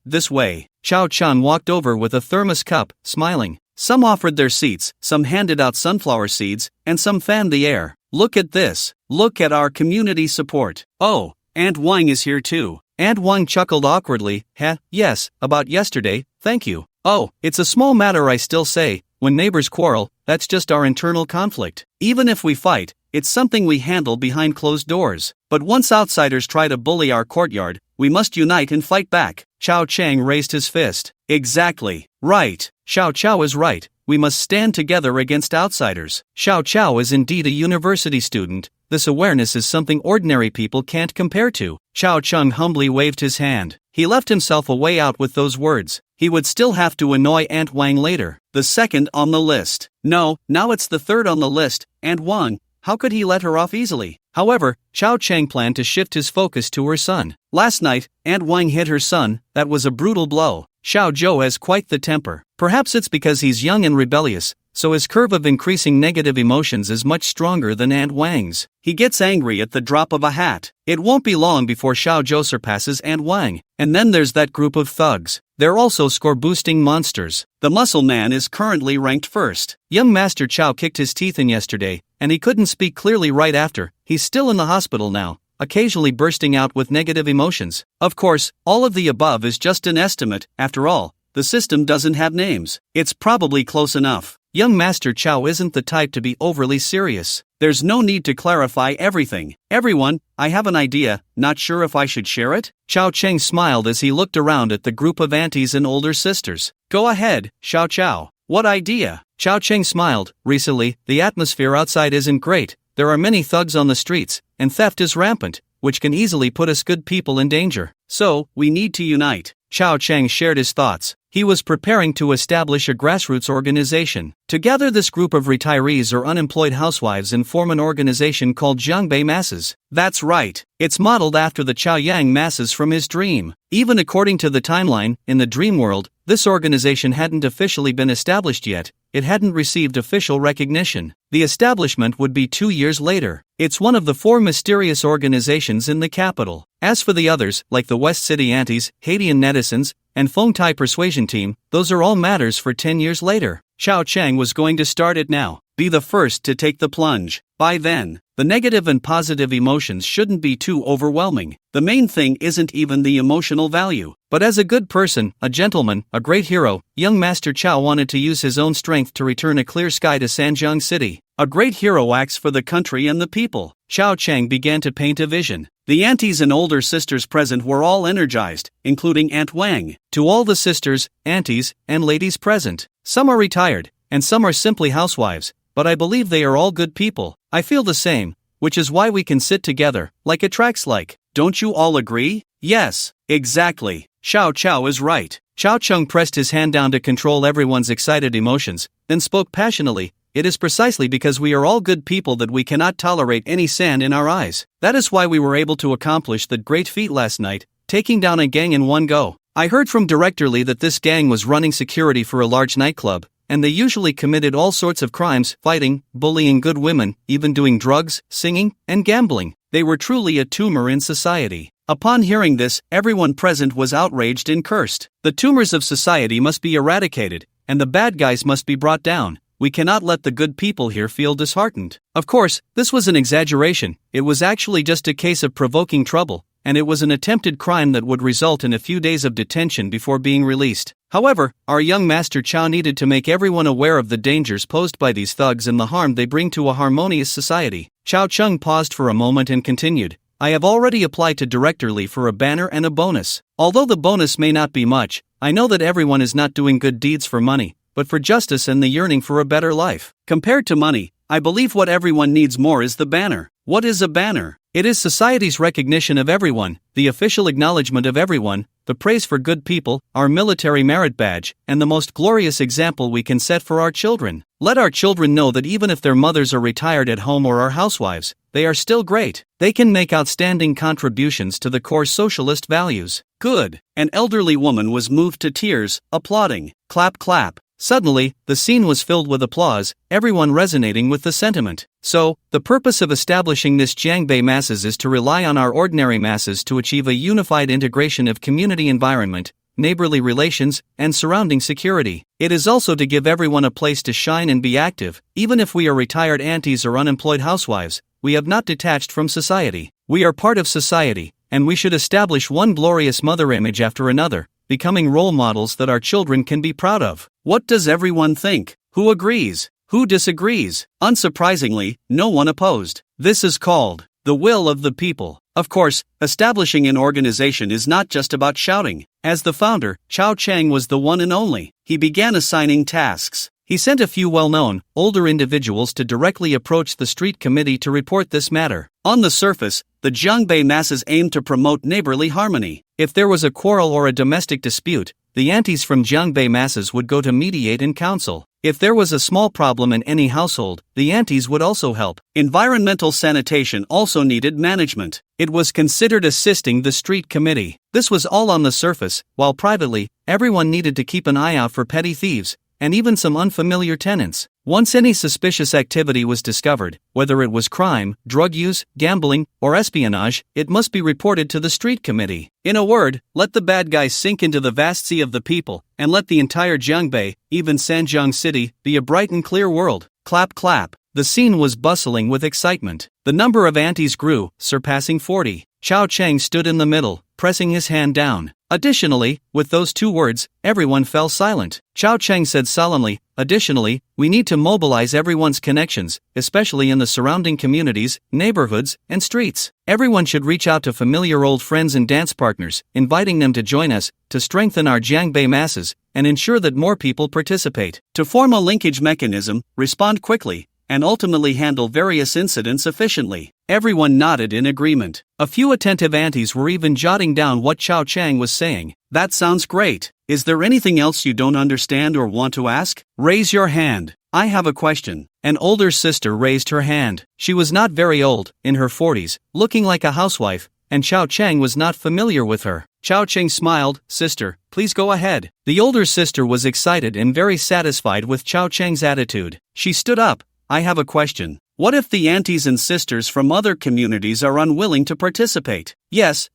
Xiao Chan walked over with a thermos cup, smiling. Some offered their seats, some handed out sunflower seeds, and some fanned the air. Look at this. Look at our community support. Oh, Aunt Wang is here too. Aunt Wang chuckled awkwardly. Yes, about yesterday, thank you. Oh, it's a small matter, I still say. When neighbors quarrel, that's just our internal conflict. Even if we fight, it's something we handle behind closed doors. But once outsiders try to bully our courtyard, we must unite and fight back. Chao Chang raised his fist. Exactly. Right. Xiao Chao is right. We must stand together against outsiders. Xiao Chao is indeed a university student. This awareness is something ordinary people can't compare to. Chao Chang humbly waved his hand. He left himself a way out with those words. He would still have to annoy Aunt Wang later. The second on the list. No, now it's the third on the list, Aunt Wang. How could he let her off easily? However, Chao Chang planned to shift his focus to her son. Last night, Aunt Wang hit her son. That was a brutal blow. Xiao Zhou has quite the temper. Perhaps it's because he's young and rebellious, so his curve of increasing negative emotions is much stronger than Aunt Wang's. He gets angry at the drop of a hat. It won't be long before Xiao Zhou surpasses Aunt Wang. And then there's that group of thugs. They're also score-boosting monsters. The muscle man is currently ranked first. Young Master Chao kicked his teeth in yesterday, and he couldn't speak clearly right after. He's still in the hospital now, occasionally bursting out with negative emotions. Of course, all of the above is just an estimate. After all, the system doesn't have names. It's probably close enough. Young Master Chao isn't the type to be overly serious. There's no need to clarify everything. Everyone, I have an idea, not sure if I should share it? Chao Cheng smiled as he looked around at the group of aunties and older sisters. Go ahead, Xiao Chao. What idea? Chao Cheng smiled. Recently, the atmosphere outside isn't great. There are many thugs on the streets, and theft is rampant, which can easily put us good people in danger. So, we need to unite. Chao Cheng shared his thoughts. He was preparing to establish a grassroots organization. Together, this group of retirees or unemployed housewives and form an organization called Jiangbei Masses. That's right. It's modeled after the Chaoyang Masses from his dream. Even according to the timeline, in the dream world, this organization hadn't officially been established yet. It hadn't received official recognition. The establishment would be 2 years later. It's one of the 4 mysterious organizations in the capital. As for the others, like the West City Aunties, Haitian Netizens, and Feng Tai Persuasion Team, those are all matters for 10 years later. Xiao Chang was going to start it now. Be the first to take the plunge. By then, the negative and positive emotions shouldn't be too overwhelming. The main thing isn't even the emotional value. But as a good person, a gentleman, a great hero, young Master Chao wanted to use his own strength to return a clear sky to Sanjiang City. A great hero acts for the country and the people. Xiao Chang began to paint a vision. The aunties and older sisters present were all energized, including Aunt Wang. To all the sisters, aunties, and ladies present, some are retired, and some are simply housewives, but I believe they are all good people. I feel the same, which is why we can sit together, like attracts like. Don't you all agree? Yes, exactly. Xiao Chao is right. Xiao Cheng pressed his hand down to control everyone's excited emotions, then spoke passionately. It is precisely because we are all good people that we cannot tolerate any sand in our eyes. That is why we were able to accomplish that great feat last night, taking down a gang in one go. I heard from Director Lee that this gang was running security for a large nightclub, and they usually committed all sorts of crimes, fighting, bullying good women, even doing drugs, singing, and gambling. They were truly a tumor in society. Upon hearing this, everyone present was outraged and cursed. The tumors of society must be eradicated, and the bad guys must be brought down. We cannot let the good people here feel disheartened. Of course, this was an exaggeration. It was actually just a case of provoking trouble, and it was an attempted crime that would result in a few days of detention before being released. However, our young Master Chao needed to make everyone aware of the dangers posed by these thugs and the harm they bring to a harmonious society. Xiao Cheng paused for a moment and continued. I have already applied to Director Lee for a banner and a bonus. Although the bonus may not be much, I know that everyone is not doing good deeds for money, but for justice and the yearning for a better life. Compared to money, I believe what everyone needs more is the banner. What is a banner? It is society's recognition of everyone, the official acknowledgement of everyone, the praise for good people, our military merit badge, and the most glorious example we can set for our children. Let our children know that even if their mothers are retired at home or are housewives, they are still great. They can make outstanding contributions to the core socialist values. Good. An elderly woman was moved to tears, applauding. Clap clap. Suddenly, the scene was filled with applause, everyone resonating with the sentiment. So, the purpose of establishing this Jiangbei masses is to rely on our ordinary masses to achieve a unified integration of community environment, neighborly relations, and surrounding security. It is also to give everyone a place to shine and be active. Even if we are retired aunties or unemployed housewives, we have not detached from society. We are part of society, and we should establish one glorious mother image after another, becoming role models that our children can be proud of. What does everyone think? Who agrees? Who disagrees? Unsurprisingly, no one opposed. This is called the will of the people. Of course, establishing an organization is not just about shouting. As the founder, Chao Chang was the one and only. He began assigning tasks. He sent a few well-known, older individuals to directly approach the street committee to report this matter. On the surface, the Jiangbei masses aimed to promote neighborly harmony. If there was a quarrel or a domestic dispute, the aunties from Jiangbei masses would go to mediate and counsel. If there was a small problem in any household, the aunties would also help. Environmental sanitation also needed management. It was considered assisting the street committee. This was all on the surface, while privately, everyone needed to keep an eye out for petty thieves, and even some unfamiliar tenants. Once any suspicious activity was discovered, whether it was crime, drug use, gambling, or espionage, it must be reported to the street committee. In a word, let the bad guys sink into the vast sea of the people, and let the entire Jiangbei, even Sanjiang City, be a bright and clear world. Clap clap. The scene was bustling with excitement. The number of aunties grew, surpassing 40. Chao Chang stood in the middle, pressing his hand down. Additionally, with those two words, everyone fell silent. Chao Chang said solemnly, additionally, we need to mobilize everyone's connections, especially in the surrounding communities, neighborhoods, and streets. Everyone should reach out to familiar old friends and dance partners, inviting them to join us, to strengthen our Jiangbei masses, and ensure that more people participate. To form a linkage mechanism, respond quickly, and ultimately handle various incidents efficiently. Everyone nodded in agreement. A few attentive aunties were even jotting down what Chao Chang was saying. That sounds great. Is there anything else you don't understand or want to ask? Raise your hand. I have a question. An older sister raised her hand. She was not very old, in her 40s, looking like a housewife, and Chao Chang was not familiar with her. Chao Chang smiled, sister, please go ahead. The older sister was excited and very satisfied with Chao Chang's attitude. She stood up. I have a question. What if the aunties and sisters from other communities are unwilling to participate? Yes,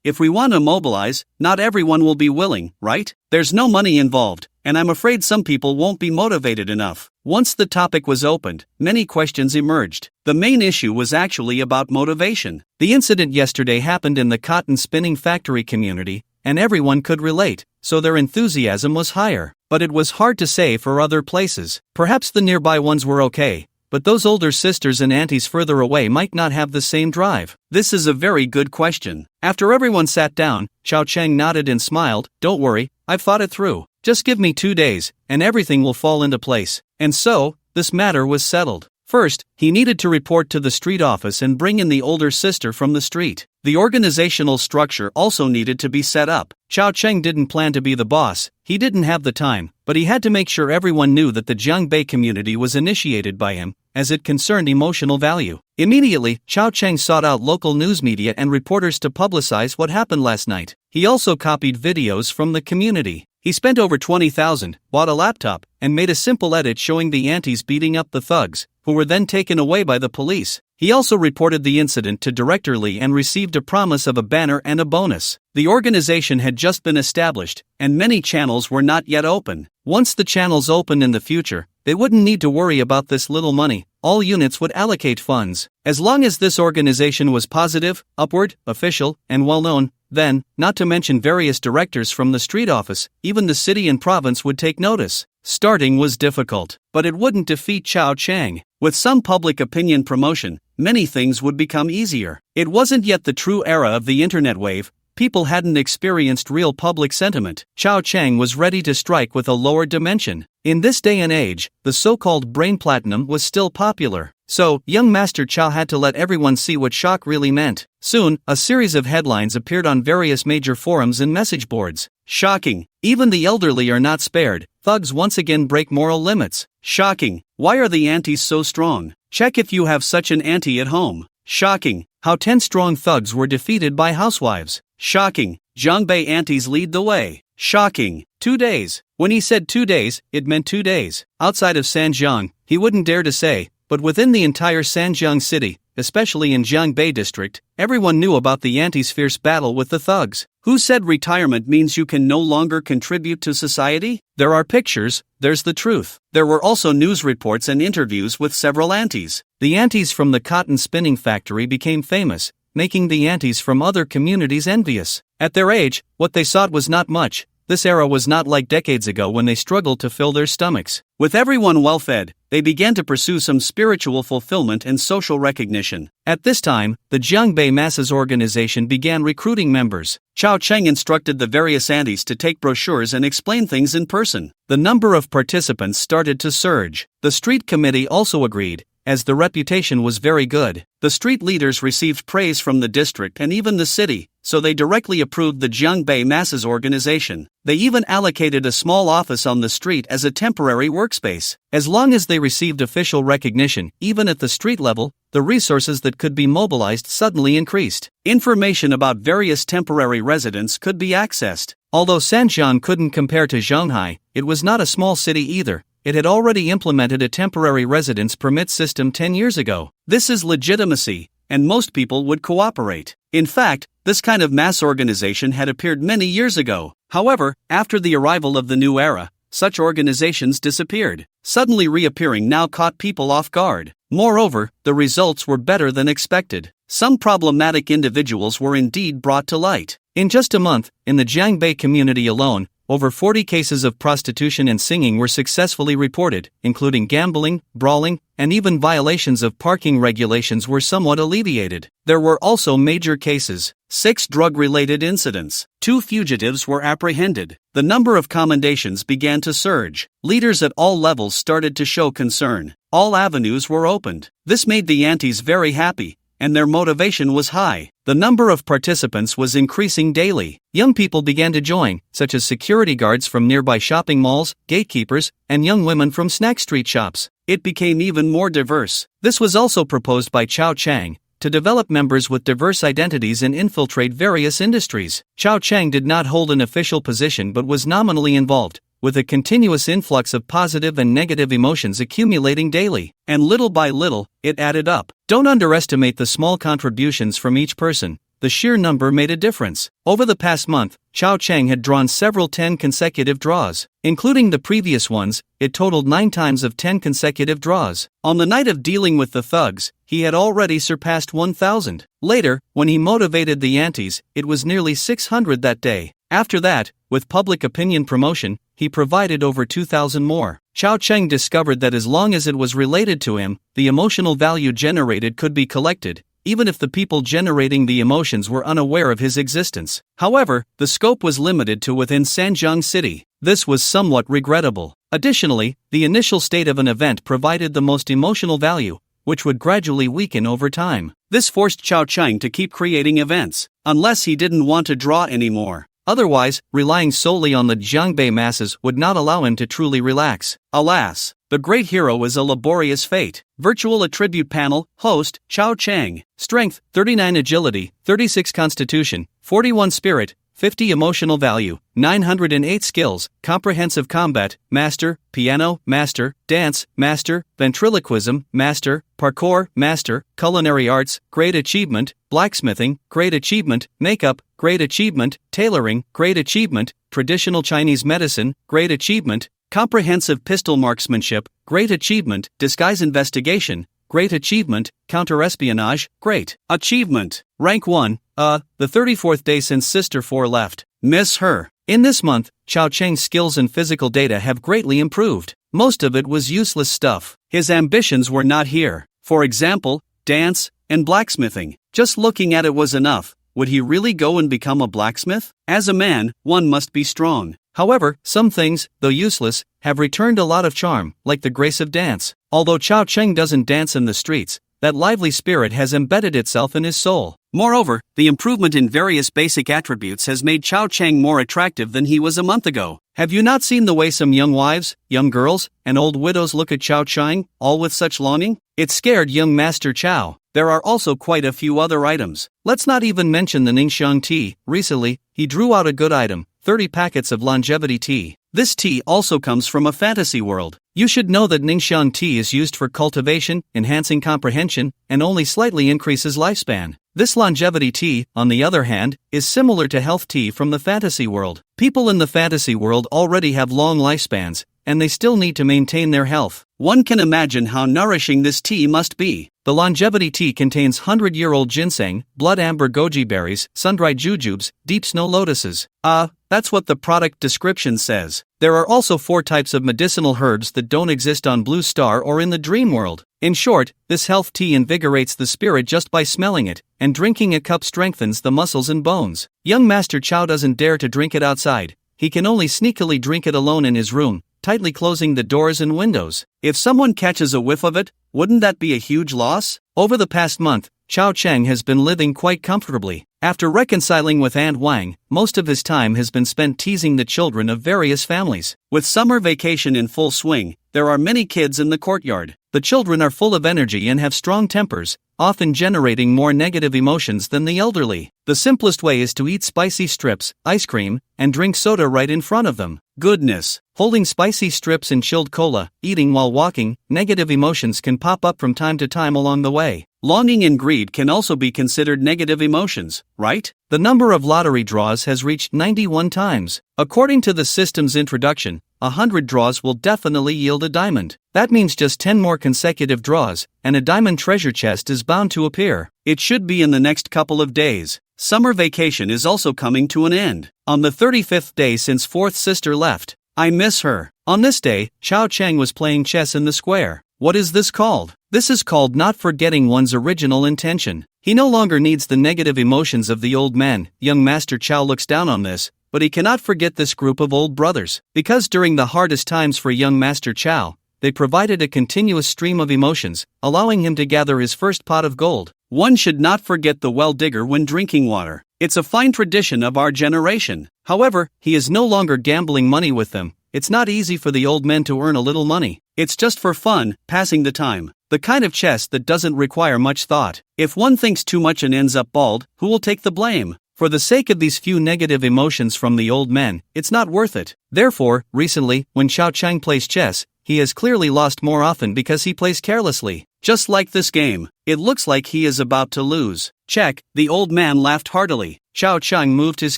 if we want to mobilize, not everyone will be willing, right? There's no money involved, and I'm afraid some people won't be motivated enough. Once the topic was opened, many questions emerged. The main issue was actually about motivation. The incident yesterday happened in the cotton spinning factory community, and everyone could relate, so their enthusiasm was higher. But it was hard to say for other places. Perhaps the nearby ones were okay, but those older sisters and aunties further away might not have the same drive. This is a very good question. After everyone sat down, Chao Chang nodded and smiled. Don't worry, I've thought it through. Just give me 2 days, and everything will fall into place. And so, this matter was settled. First, he needed to report to the street office and bring in the older sister from the street. The organizational structure also needed to be set up. Chao Chang didn't plan to be the boss, he didn't have the time, but he had to make sure everyone knew that the Jiangbei community was initiated by him, as it concerned emotional value. Immediately, Chao Chang sought out local news media and reporters to publicize what happened last night. He also copied videos from the community. He spent over 20,000, bought a laptop, and made a simple edit showing the aunties beating up the thugs, who were then taken away by the police. He also reported the incident to Director Lee and received a promise of a banner and a bonus. The organization had just been established, and many channels were not yet open. Once the channels opened in the future, they wouldn't need to worry about this little money. All units would allocate funds. As long as this organization was positive, upward, official, and well-known, then, not to mention various directors from the street office, even the city and province would take notice. Starting was difficult, but it wouldn't defeat Chao Chang. With some public opinion promotion, many things would become easier. It wasn't yet the true era of the internet wave. People hadn't experienced real public sentiment. Chao Chang was ready to strike with a lower dimension. In this day and age, the so-called brain platinum was still popular. So, young Master Chow had to let everyone see what shock really meant. Soon, a series of headlines appeared on various major forums and message boards. Shocking. Even the elderly are not spared. Thugs once again break moral limits. Shocking. Why are the aunties so strong? Check if you have such an auntie at home. Shocking. How 10 strong thugs were defeated by housewives. Shocking. Jiangbei aunties lead the way. Shocking. 2 days. When he said 2 days, it meant 2 days. Outside of Sanjiang, he wouldn't dare to say, but within the entire Sanjiang city, especially in Jiangbei district, everyone knew about the aunties' fierce battle with the thugs. Who said retirement means you can no longer contribute to society? There are pictures, there's the truth. There were also news reports and interviews with several aunties. The aunties from the cotton spinning factory became famous, making the aunties from other communities envious. At their age, what they sought was not much. This era was not like decades ago when they struggled to fill their stomachs. With everyone well-fed, they began to pursue some spiritual fulfillment and social recognition. At this time, the Jiangbei Masses Organization began recruiting members. Chao Cheng instructed the various aunties to take brochures and explain things in person. The number of participants started to surge. The street committee also agreed, as the reputation was very good. The street leaders received praise from the district and even the city, so they directly approved the Jiangbei Masses Organization. They even allocated a small office on the street as a temporary workspace. As long as they received official recognition, even at the street level, the resources that could be mobilized suddenly increased. Information about various temporary residents could be accessed. Although Sanjiang couldn't compare to Shanghai, it was not a small city either. It had already implemented a temporary residence permit system 10 years ago. This is legitimacy, and most people would cooperate. In fact, this kind of mass organization had appeared many years ago. However, after the arrival of the new era, such organizations disappeared. Suddenly reappearing now caught people off guard. Moreover, the results were better than expected. Some problematic individuals were indeed brought to light. In just a month, in the Jiangbei community alone, over 40 cases of prostitution and singing were successfully reported, including gambling, brawling, and even violations of parking regulations were somewhat alleviated. There were also major cases. 6 drug-related incidents. 2 fugitives were apprehended. The number of commendations began to surge. Leaders at all levels started to show concern. All avenues were opened. This made the aunties very happy, and their motivation was high. The number of participants was increasing daily. Young people began to join, such as security guards from nearby shopping malls, gatekeepers, and young women from snack street shops. It became even more diverse. This was also proposed by Chao Chang, to develop members with diverse identities and infiltrate various industries. Chao Chang did not hold an official position but was nominally involved, with a continuous influx of positive and negative emotions accumulating daily. And little by little, it added up. Don't underestimate the small contributions from each person. The sheer number made a difference. Over the past month, Chao Cheng had drawn several 10 consecutive draws. Including the previous ones, it totaled 9 times of 10 consecutive draws. On the night of dealing with the thugs, he had already surpassed 1,000. Later, when he motivated the aunties, it was nearly 600 that day. After that, with public opinion promotion, he provided over 2,000 more. Chao Cheng discovered that as long as it was related to him, the emotional value generated could be collected, even if the people generating the emotions were unaware of his existence. However, the scope was limited to within Sanjiang City. This was somewhat regrettable. Additionally, the initial state of an event provided the most emotional value, which would gradually weaken over time. This forced Chao Cheng to keep creating events, unless he didn't want to draw anymore. Otherwise, relying solely on the Jiangbei masses would not allow him to truly relax. Alas, the great hero is a laborious fate. Virtual attribute panel, host, Chao Cheng. Strength, 39 agility, 36 constitution, 41 spirit, 50 emotional value, 908 skills, comprehensive combat, master, piano, master, dance, master, ventriloquism, master, parkour, master, culinary arts, great achievement, blacksmithing, great achievement, makeup, great achievement, tailoring, great achievement, traditional Chinese medicine, great achievement, comprehensive pistol marksmanship, great achievement, disguise investigation, great achievement, counter-espionage, great achievement, rank 1, the 34th day since Sister 4 left. Miss her. In this month, Chao Cheng's skills and physical data have greatly improved. Most of it was useless stuff. His ambitions were not here. For example, dance and blacksmithing. Just looking at it was enough. Would he really go and become a blacksmith? As a man, one must be strong. However, some things, though useless, have returned a lot of charm, like the grace of dance. Although Chao Cheng doesn't dance in the streets, that lively spirit has embedded itself in his soul. Moreover, the improvement in various basic attributes has made Chao Cheng more attractive than he was a month ago. Have you not seen the way some young wives, young girls, and old widows look at Chao Cheng, all with such longing? It scared young Master Chao. There are also quite a few other items. Let's not even mention the Ningxiang tea. Recently, he drew out a good item, 30 packets of longevity tea. This tea also comes from a fantasy world. You should know that Ningxiang tea is used for cultivation, enhancing comprehension, and only slightly increases lifespan. This longevity tea, on the other hand, is similar to health tea from the fantasy world. People in the fantasy world already have long lifespans, and they still need to maintain their health. One can imagine how nourishing this tea must be. The longevity tea contains 100-year-old ginseng, blood amber goji berries, sun-dried jujubes, deep snow lotuses. That's what the product description says. There are also 4 types of medicinal herbs that don't exist on Blue Star or in the dream world. In short, this health tea invigorates the spirit just by smelling it, and drinking a cup strengthens the muscles and bones. Young Master Chao doesn't dare to drink it outside. He can only sneakily drink it alone in his room, tightly closing the doors and windows. If someone catches a whiff of it, wouldn't that be a huge loss? Over the past month, Chao Cheng has been living quite comfortably. After reconciling with Aunt Wang, most of his time has been spent teasing the children of various families. With summer vacation in full swing, there are many kids in the courtyard. The children are full of energy and have strong tempers, often generating more negative emotions than the elderly. The simplest way is to eat spicy strips, ice cream, and drink soda right in front of them. Goodness! Holding spicy strips and chilled cola, eating while walking, negative emotions can pop up from time to time along the way. Longing and greed can also be considered negative emotions, right? The number of lottery draws has reached 91 times. According to the system's introduction, 100 draws will definitely yield a diamond. That means just 10 more consecutive draws, and a diamond treasure chest is bound to appear. It should be in the next couple of days. Summer vacation is also coming to an end. On the 35th day since fourth sister left, I miss her. On this day, Chao Cheng was playing chess in the square. What is this called? This is called not forgetting one's original intention. He no longer needs the negative emotions of the old men. Young Master Chao looks down on this, but he cannot forget this group of old brothers. Because during the hardest times for young Master Chao, they provided a continuous stream of emotions, allowing him to gather his first pot of gold. One should not forget the well digger when drinking water. It's a fine tradition of our generation. However, he is no longer gambling money with them. It's not easy for the old men to earn a little money. It's just for fun, passing the time. The kind of chess that doesn't require much thought. If one thinks too much and ends up bald, who will take the blame? For the sake of these few negative emotions from the old men, it's not worth it. Therefore, recently, when Chao Cheng plays chess, he has clearly lost more often because he plays carelessly. Just like this game, it looks like he is about to lose. Check, the old man laughed heartily. Chao Cheng moved his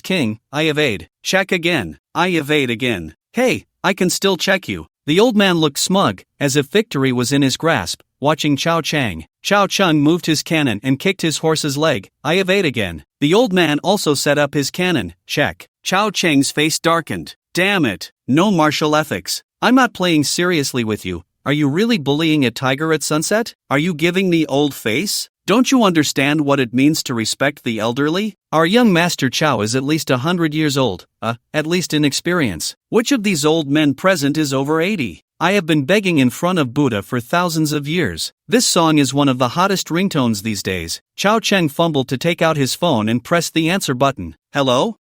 king. I evade. Check again. I evade again. Hey, I can still check you. The old man looked smug, as if victory was in his grasp, watching Chao Cheng. Chao Cheng moved his cannon and kicked his horse's leg. I evade again. The old man also set up his cannon. Check. Chao Cheng's face darkened. Damn it. No martial ethics. I'm not playing seriously with you. Are you really bullying a tiger at sunset? Are you giving the old face? Don't you understand what it means to respect the elderly? Our young Master Chao is at least 100 years old, at least in experience. Which of these old men present is over 80? I have been begging in front of Buddha for thousands of years. This song is one of the hottest ringtones these days. Chao Cheng fumbled to take out his phone and pressed the answer button. Hello?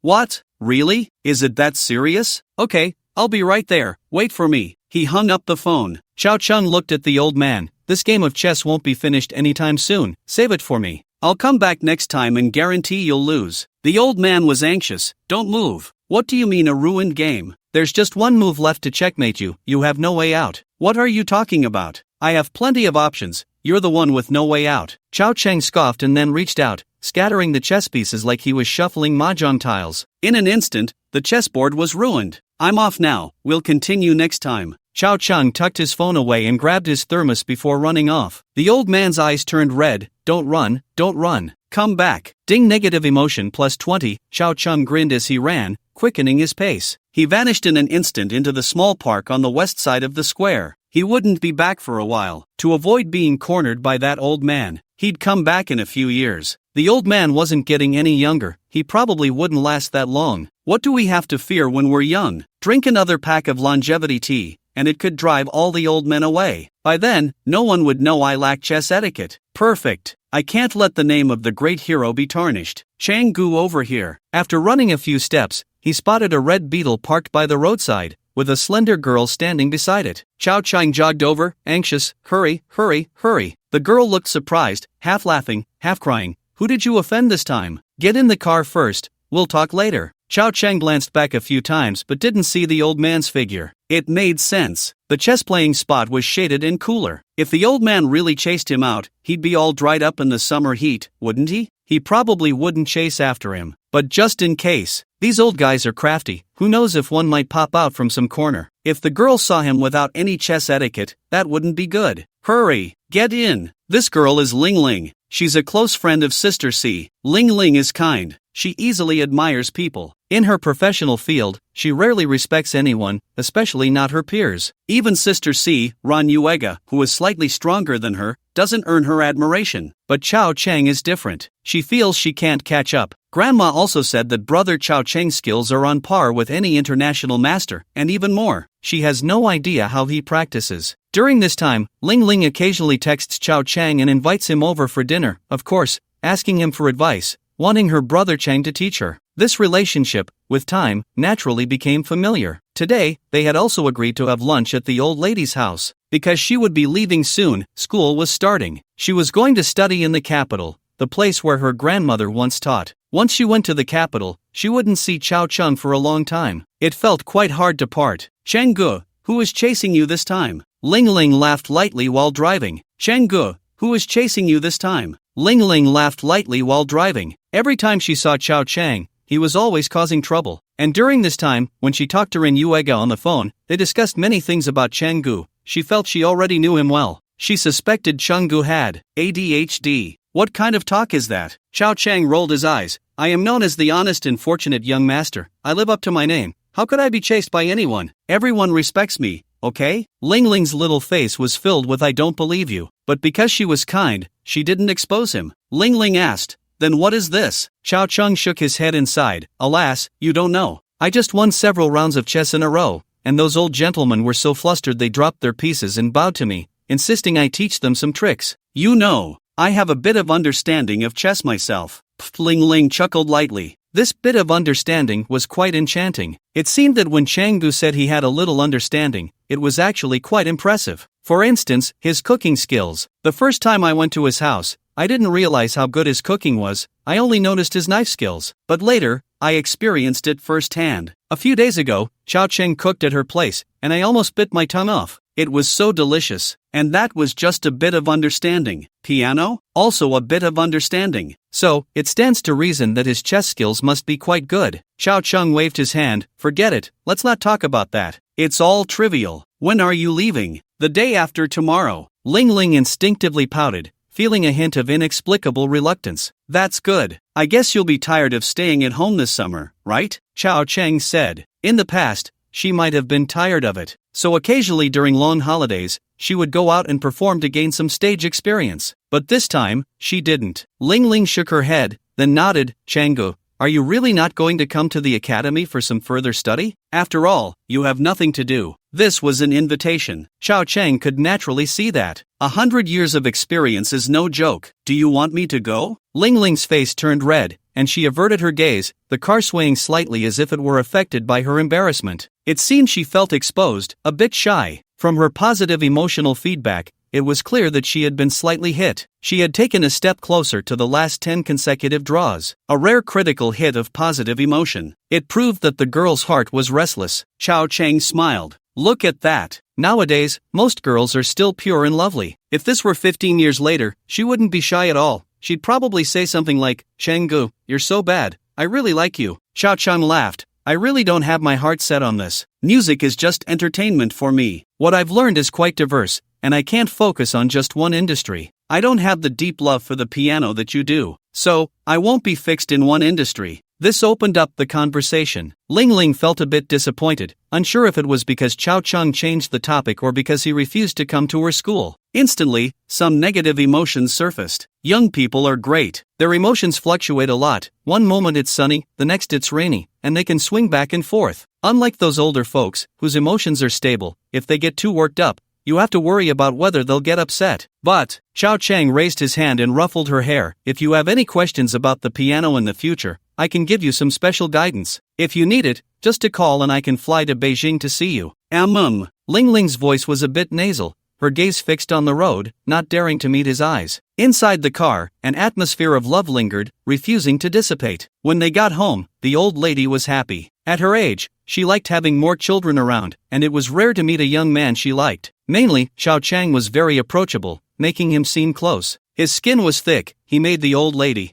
What? Really? Is it that serious? Okay, I'll be right there. Wait for me. He hung up the phone. Chao Cheng looked at the old man. This game of chess won't be finished anytime soon. Save it for me. I'll come back next time and guarantee you'll lose. The old man was anxious. Don't move. What do you mean a ruined game? There's just one move left to checkmate you. You have no way out. What are you talking about? I have plenty of options. You're the one with no way out. Chao Cheng scoffed and then reached out, scattering the chess pieces like he was shuffling mahjong tiles. In an instant, the chessboard was ruined. I'm off now. We'll continue next time. Chao Cheng tucked his phone away and grabbed his thermos before running off. The old man's eyes turned red. Don't run, don't run. Come back. Ding, negative emotion plus 20. Chao Cheng grinned as he ran, quickening his pace. He vanished in an instant into the small park on the west side of the square. He wouldn't be back for a while. To avoid being cornered by that old man, he'd come back in a few years. The old man wasn't getting any younger, he probably wouldn't last that long. What do we have to fear when we're young? Drink another pack of longevity tea, and it could drive all the old men away. By then, no one would know I lack chess etiquette. Perfect. I can't let the name of the great hero be tarnished. Chang-gu over here. After running a few steps, he spotted a red beetle parked by the roadside, with a slender girl standing beside it. Chao Chang jogged over, anxious. Hurry, hurry, hurry. The girl looked surprised, half laughing, half crying. Who did you offend this time? Get in the car first, we'll talk later. Chao Chang glanced back a few times but didn't see the old man's figure. It made sense. The chess-playing spot was shaded and cooler. If the old man really chased him out, he'd be all dried up in the summer heat, wouldn't he? He probably wouldn't chase after him. But just in case, these old guys are crafty, who knows if one might pop out from some corner. If the girl saw him without any chess etiquette, that wouldn't be good. Hurry, get in. This girl is Ling Ling. She's a close friend of Sister C. Ling Ling is kind. She easily admires people. In her professional field, she rarely respects anyone, especially not her peers. Even Sister C, Ran Yuega, who is slightly stronger than her, doesn't earn her admiration. But Chao Chang is different. She feels she can't catch up. Grandma also said that Brother Chao Chang's skills are on par with any international master, and even more. She has no idea how he practices. During this time, Ling Ling occasionally texts Chao Chang and invites him over for dinner, of course, asking him for advice, wanting her brother Chang to teach her. This relationship, with time, naturally became familiar. Today, they had also agreed to have lunch at the old lady's house. Because she would be leaving soon, school was starting. She was going to study in the capital, the place where her grandmother once taught. Once she went to the capital, she wouldn't see Chao Chang for a long time. It felt quite hard to part. Chang-gu, who is chasing you this time? Ling Ling laughed lightly while driving. Chang-gu, who is chasing you this time? Ling Ling laughed lightly while driving. Every time she saw Chao Chang, he was always causing trouble. And during this time, when she talked to Rin Yuega on the phone, they discussed many things about Chang-gu. She felt she already knew him well. She suspected Chang-gu had ADHD. What kind of talk is that? Chao Chang rolled his eyes. I am known as the honest and fortunate young master. I live up to my name. How could I be chased by anyone? Everyone respects me, okay? Ling Ling's little face was filled with I don't believe you. But because she was kind, she didn't expose him. Ling Ling asked, then what is this? Chao Chang shook his head and sighed. Alas, you don't know. I just won several rounds of chess in a row, and those old gentlemen were so flustered they dropped their pieces and bowed to me, insisting I teach them some tricks. You know, I have a bit of understanding of chess myself. Ling Ling chuckled lightly. This bit of understanding was quite enchanting. It seemed that when Chang-gu said he had a little understanding, it was actually quite impressive. For instance, his cooking skills. The first time I went to his house, I didn't realize how good his cooking was. I only noticed his knife skills. But later, I experienced it firsthand. A few days ago, Chao Cheng cooked at her place, and I almost bit my tongue off. It was so delicious. And that was just a bit of understanding. Piano? Also a bit of understanding. So, it stands to reason that his chess skills must be quite good. Chao Cheng waved his hand. Forget it, let's not talk about that. It's all trivial. When are you leaving? The day after tomorrow. Ling Ling instinctively pouted, feeling a hint of inexplicable reluctance. That's good. I guess you'll be tired of staying at home this summer, right? Chao Cheng said. In the past, she might have been tired of it. So occasionally during long holidays, she would go out and perform to gain some stage experience. But this time, she didn't. Ling Ling shook her head, then nodded. Changgu, are you really not going to come to the academy for some further study? After all, you have nothing to do. This was an invitation. Chao Cheng could naturally see that. 100 years of experience is no joke. Do you want me to go? Ling Ling's face turned red, and she averted her gaze, the car swaying slightly as if it were affected by her embarrassment. It seemed she felt exposed, a bit shy. From her positive emotional feedback, it was clear that she had been slightly hit. She had taken a step closer to the last 10 consecutive draws. A rare critical hit of positive emotion. It proved that the girl's heart was restless. Chao Cheng smiled. Look at that. Nowadays, most girls are still pure and lovely. If this were 15 years later, she wouldn't be shy at all. She'd probably say something like, Changgu, you're so bad. I really like you. Chao Cheng laughed. I really don't have my heart set on this. Music is just entertainment for me. What I've learned is quite diverse, and I can't focus on just one industry. I don't have the deep love for the piano that you do. So, I won't be fixed in one industry. This opened up the conversation. Ling Ling felt a bit disappointed, unsure if it was because Chao Cheng changed the topic or because he refused to come to her school. Instantly, some negative emotions surfaced. Young people are great. Their emotions fluctuate a lot. One moment it's sunny, the next it's rainy, and they can swing back and forth. Unlike those older folks, whose emotions are stable, if they get too worked up, you have to worry about whether they'll get upset. But, Xiao Chang raised his hand and ruffled her hair. If you have any questions about the piano in the future, I can give you some special guidance. If you need it, just to call and I can fly to Beijing to see you. Ling Ling's voice was a bit nasal, her gaze fixed on the road, not daring to meet his eyes. Inside the car, an atmosphere of love lingered, refusing to dissipate. When they got home, the old lady was happy. At her age, she liked having more children around, and it was rare to meet a young man she liked. Mainly, Xiao Chang was very approachable, making him seem close. His skin was thick, he made the old lady.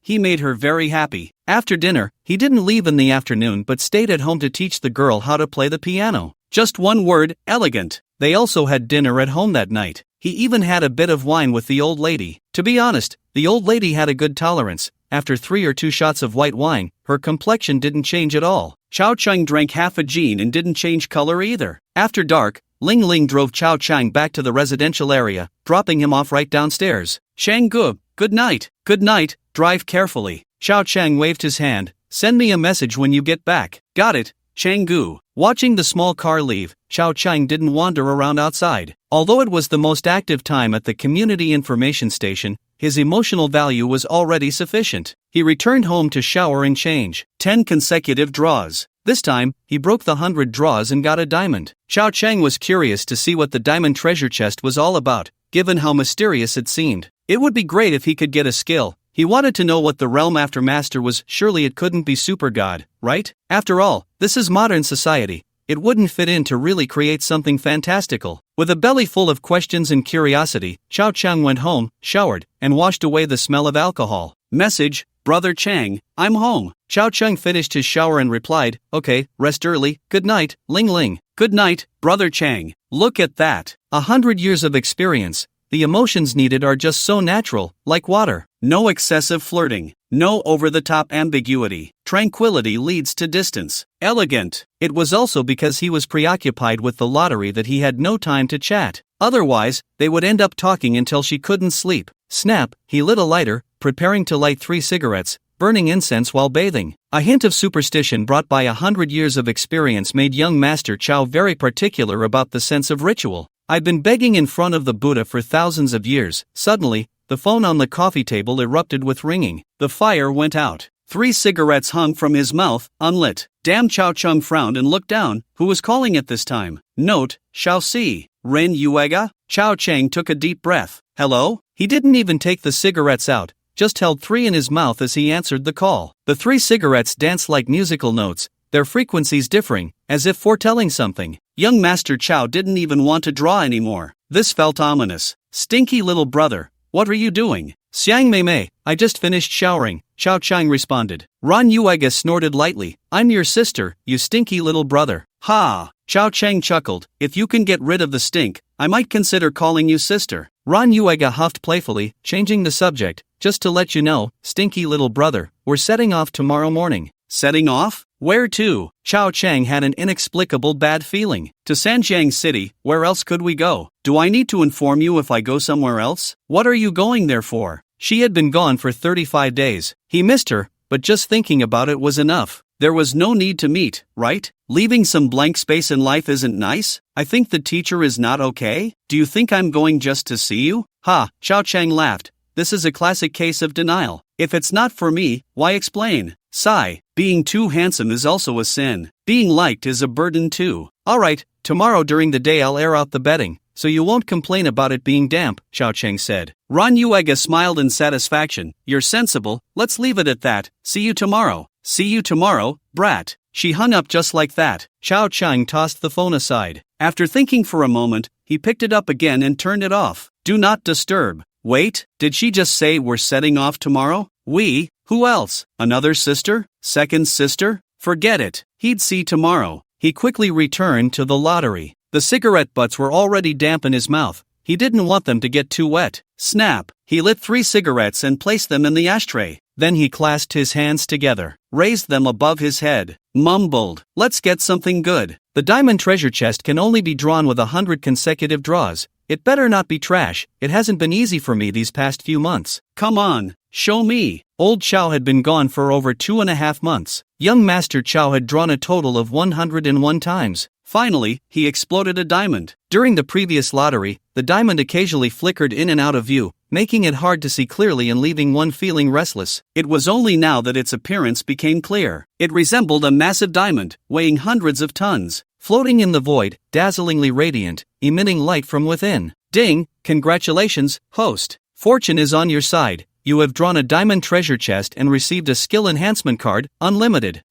He made her very happy. After dinner, he didn't leave in the afternoon but stayed at home to teach the girl how to play the piano. Just one word, elegant. They also had dinner at home that night. He even had a bit of wine with the old lady. To be honest, the old lady had a good tolerance. After 3 or 2 shots of white wine, her complexion didn't change at all. Xiao Chang drank half a gin and didn't change color either. After dark, Ling Ling drove Xiao Chang back to the residential area, dropping him off right downstairs. Shanggu, good night. Good night, drive carefully. Xiao Chang waved his hand. Send me a message when you get back. Got it, Changgu. Watching the small car leave, Xiao Chang didn't wander around outside. Although it was the most active time at the community information station, his emotional value was already sufficient. He returned home to shower and change. 10 consecutive draws. This time, he broke the 100 draws and got a diamond. Xiao Chang was curious to see what the diamond treasure chest was all about, given how mysterious it seemed. It would be great if he could get a skill. He wanted to know what the realm after master was. Surely it couldn't be super god, right? After all, this is modern society. It wouldn't fit in to really create something fantastical. With a belly full of questions and curiosity, Xiao Chang went home, showered, and washed away the smell of alcohol. Message, Brother Chang, I'm home. Xiao Chang finished his shower and replied, okay, rest early, good night, Ling Ling. Good night, Brother Chang. Look at that. 100 years of experience. The emotions needed are just so natural, like water. No excessive flirting. No over-the-top ambiguity. Tranquility leads to distance. Elegant. It was also because he was preoccupied with the lottery that he had no time to chat. Otherwise, they would end up talking until she couldn't sleep. Snap, he lit a lighter, preparing to light 3 cigarettes, burning incense while bathing. A hint of superstition brought by 100 years of experience made young Master Chow very particular about the sense of ritual. I'd been begging in front of the Buddha for thousands of years. Suddenly, the phone on the coffee table erupted with ringing. The fire went out. 3 cigarettes hung from his mouth, unlit. Damn, Xiao Chang frowned and looked down. Who was calling at this time? Note, Xiao Si. Ren Yuega? Xiao Chang took a deep breath. Hello? He didn't even take the cigarettes out, just held 3 in his mouth as he answered the call. The 3 cigarettes danced like musical notes, their frequencies differing, as if foretelling something. Young Master Chow didn't even want to draw anymore. This felt ominous. Stinky little brother, what are you doing? Xiang Mei Mei, I just finished showering, Xiao Chang responded. Ran Yuega snorted lightly. I'm your sister, you stinky little brother. Ha! Xiao Chang chuckled. If you can get rid of the stink, I might consider calling you sister. Ran Yuega huffed playfully, changing the subject. Just to let you know, stinky little brother, we're setting off tomorrow morning. Setting off? Where to? Xiao Chang had an inexplicable bad feeling. To Sanjiang City, where else could we go? Do I need to inform you if I go somewhere else? What are you going there for? She had been gone for 35 days. He missed her, but just thinking about it was enough. There was no need to meet, right? Leaving some blank space in life isn't nice? I think the teacher is not okay? Do you think I'm going just to see you? Ha, Xiao Chang laughed. This is a classic case of denial. If it's not for me, why explain? Sigh. Being too handsome is also a sin. Being liked is a burden too. Alright, tomorrow during the day I'll air out the bedding, so you won't complain about it being damp, Xiao Chang said. Ran Yuega smiled in satisfaction. You're sensible, let's leave it at that. See you tomorrow. See you tomorrow, brat. She hung up just like that. Xiao Chang tossed the phone aside. After thinking for a moment, he picked it up again and turned it off. Do not disturb. Wait, did she just say we're setting off tomorrow? We? Who else? Another sister? Second sister? Forget it. He'd see tomorrow. He quickly returned to the lottery. The cigarette butts were already damp in his mouth. He didn't want them to get too wet. Snap. He lit 3 cigarettes and placed them in the ashtray. Then he clasped his hands together, raised them above his head, mumbled, let's get something good. The diamond treasure chest can only be drawn with 100 consecutive draws. It better not be trash. It hasn't been easy for me these past few months. Come on, show me. Old Chow had been gone for over 2.5 months. Young Master Chow had drawn a total of 101 times. Finally, he exploded a diamond. During the previous lottery, the diamond occasionally flickered in and out of view, making it hard to see clearly and leaving one feeling restless. It was only now that its appearance became clear. It resembled a massive diamond, weighing hundreds of tons, floating in the void, dazzlingly radiant, emitting light from within. Ding! Congratulations, host. Fortune is on your side. You have drawn a diamond treasure chest and received a skill enhancement card, unlimited.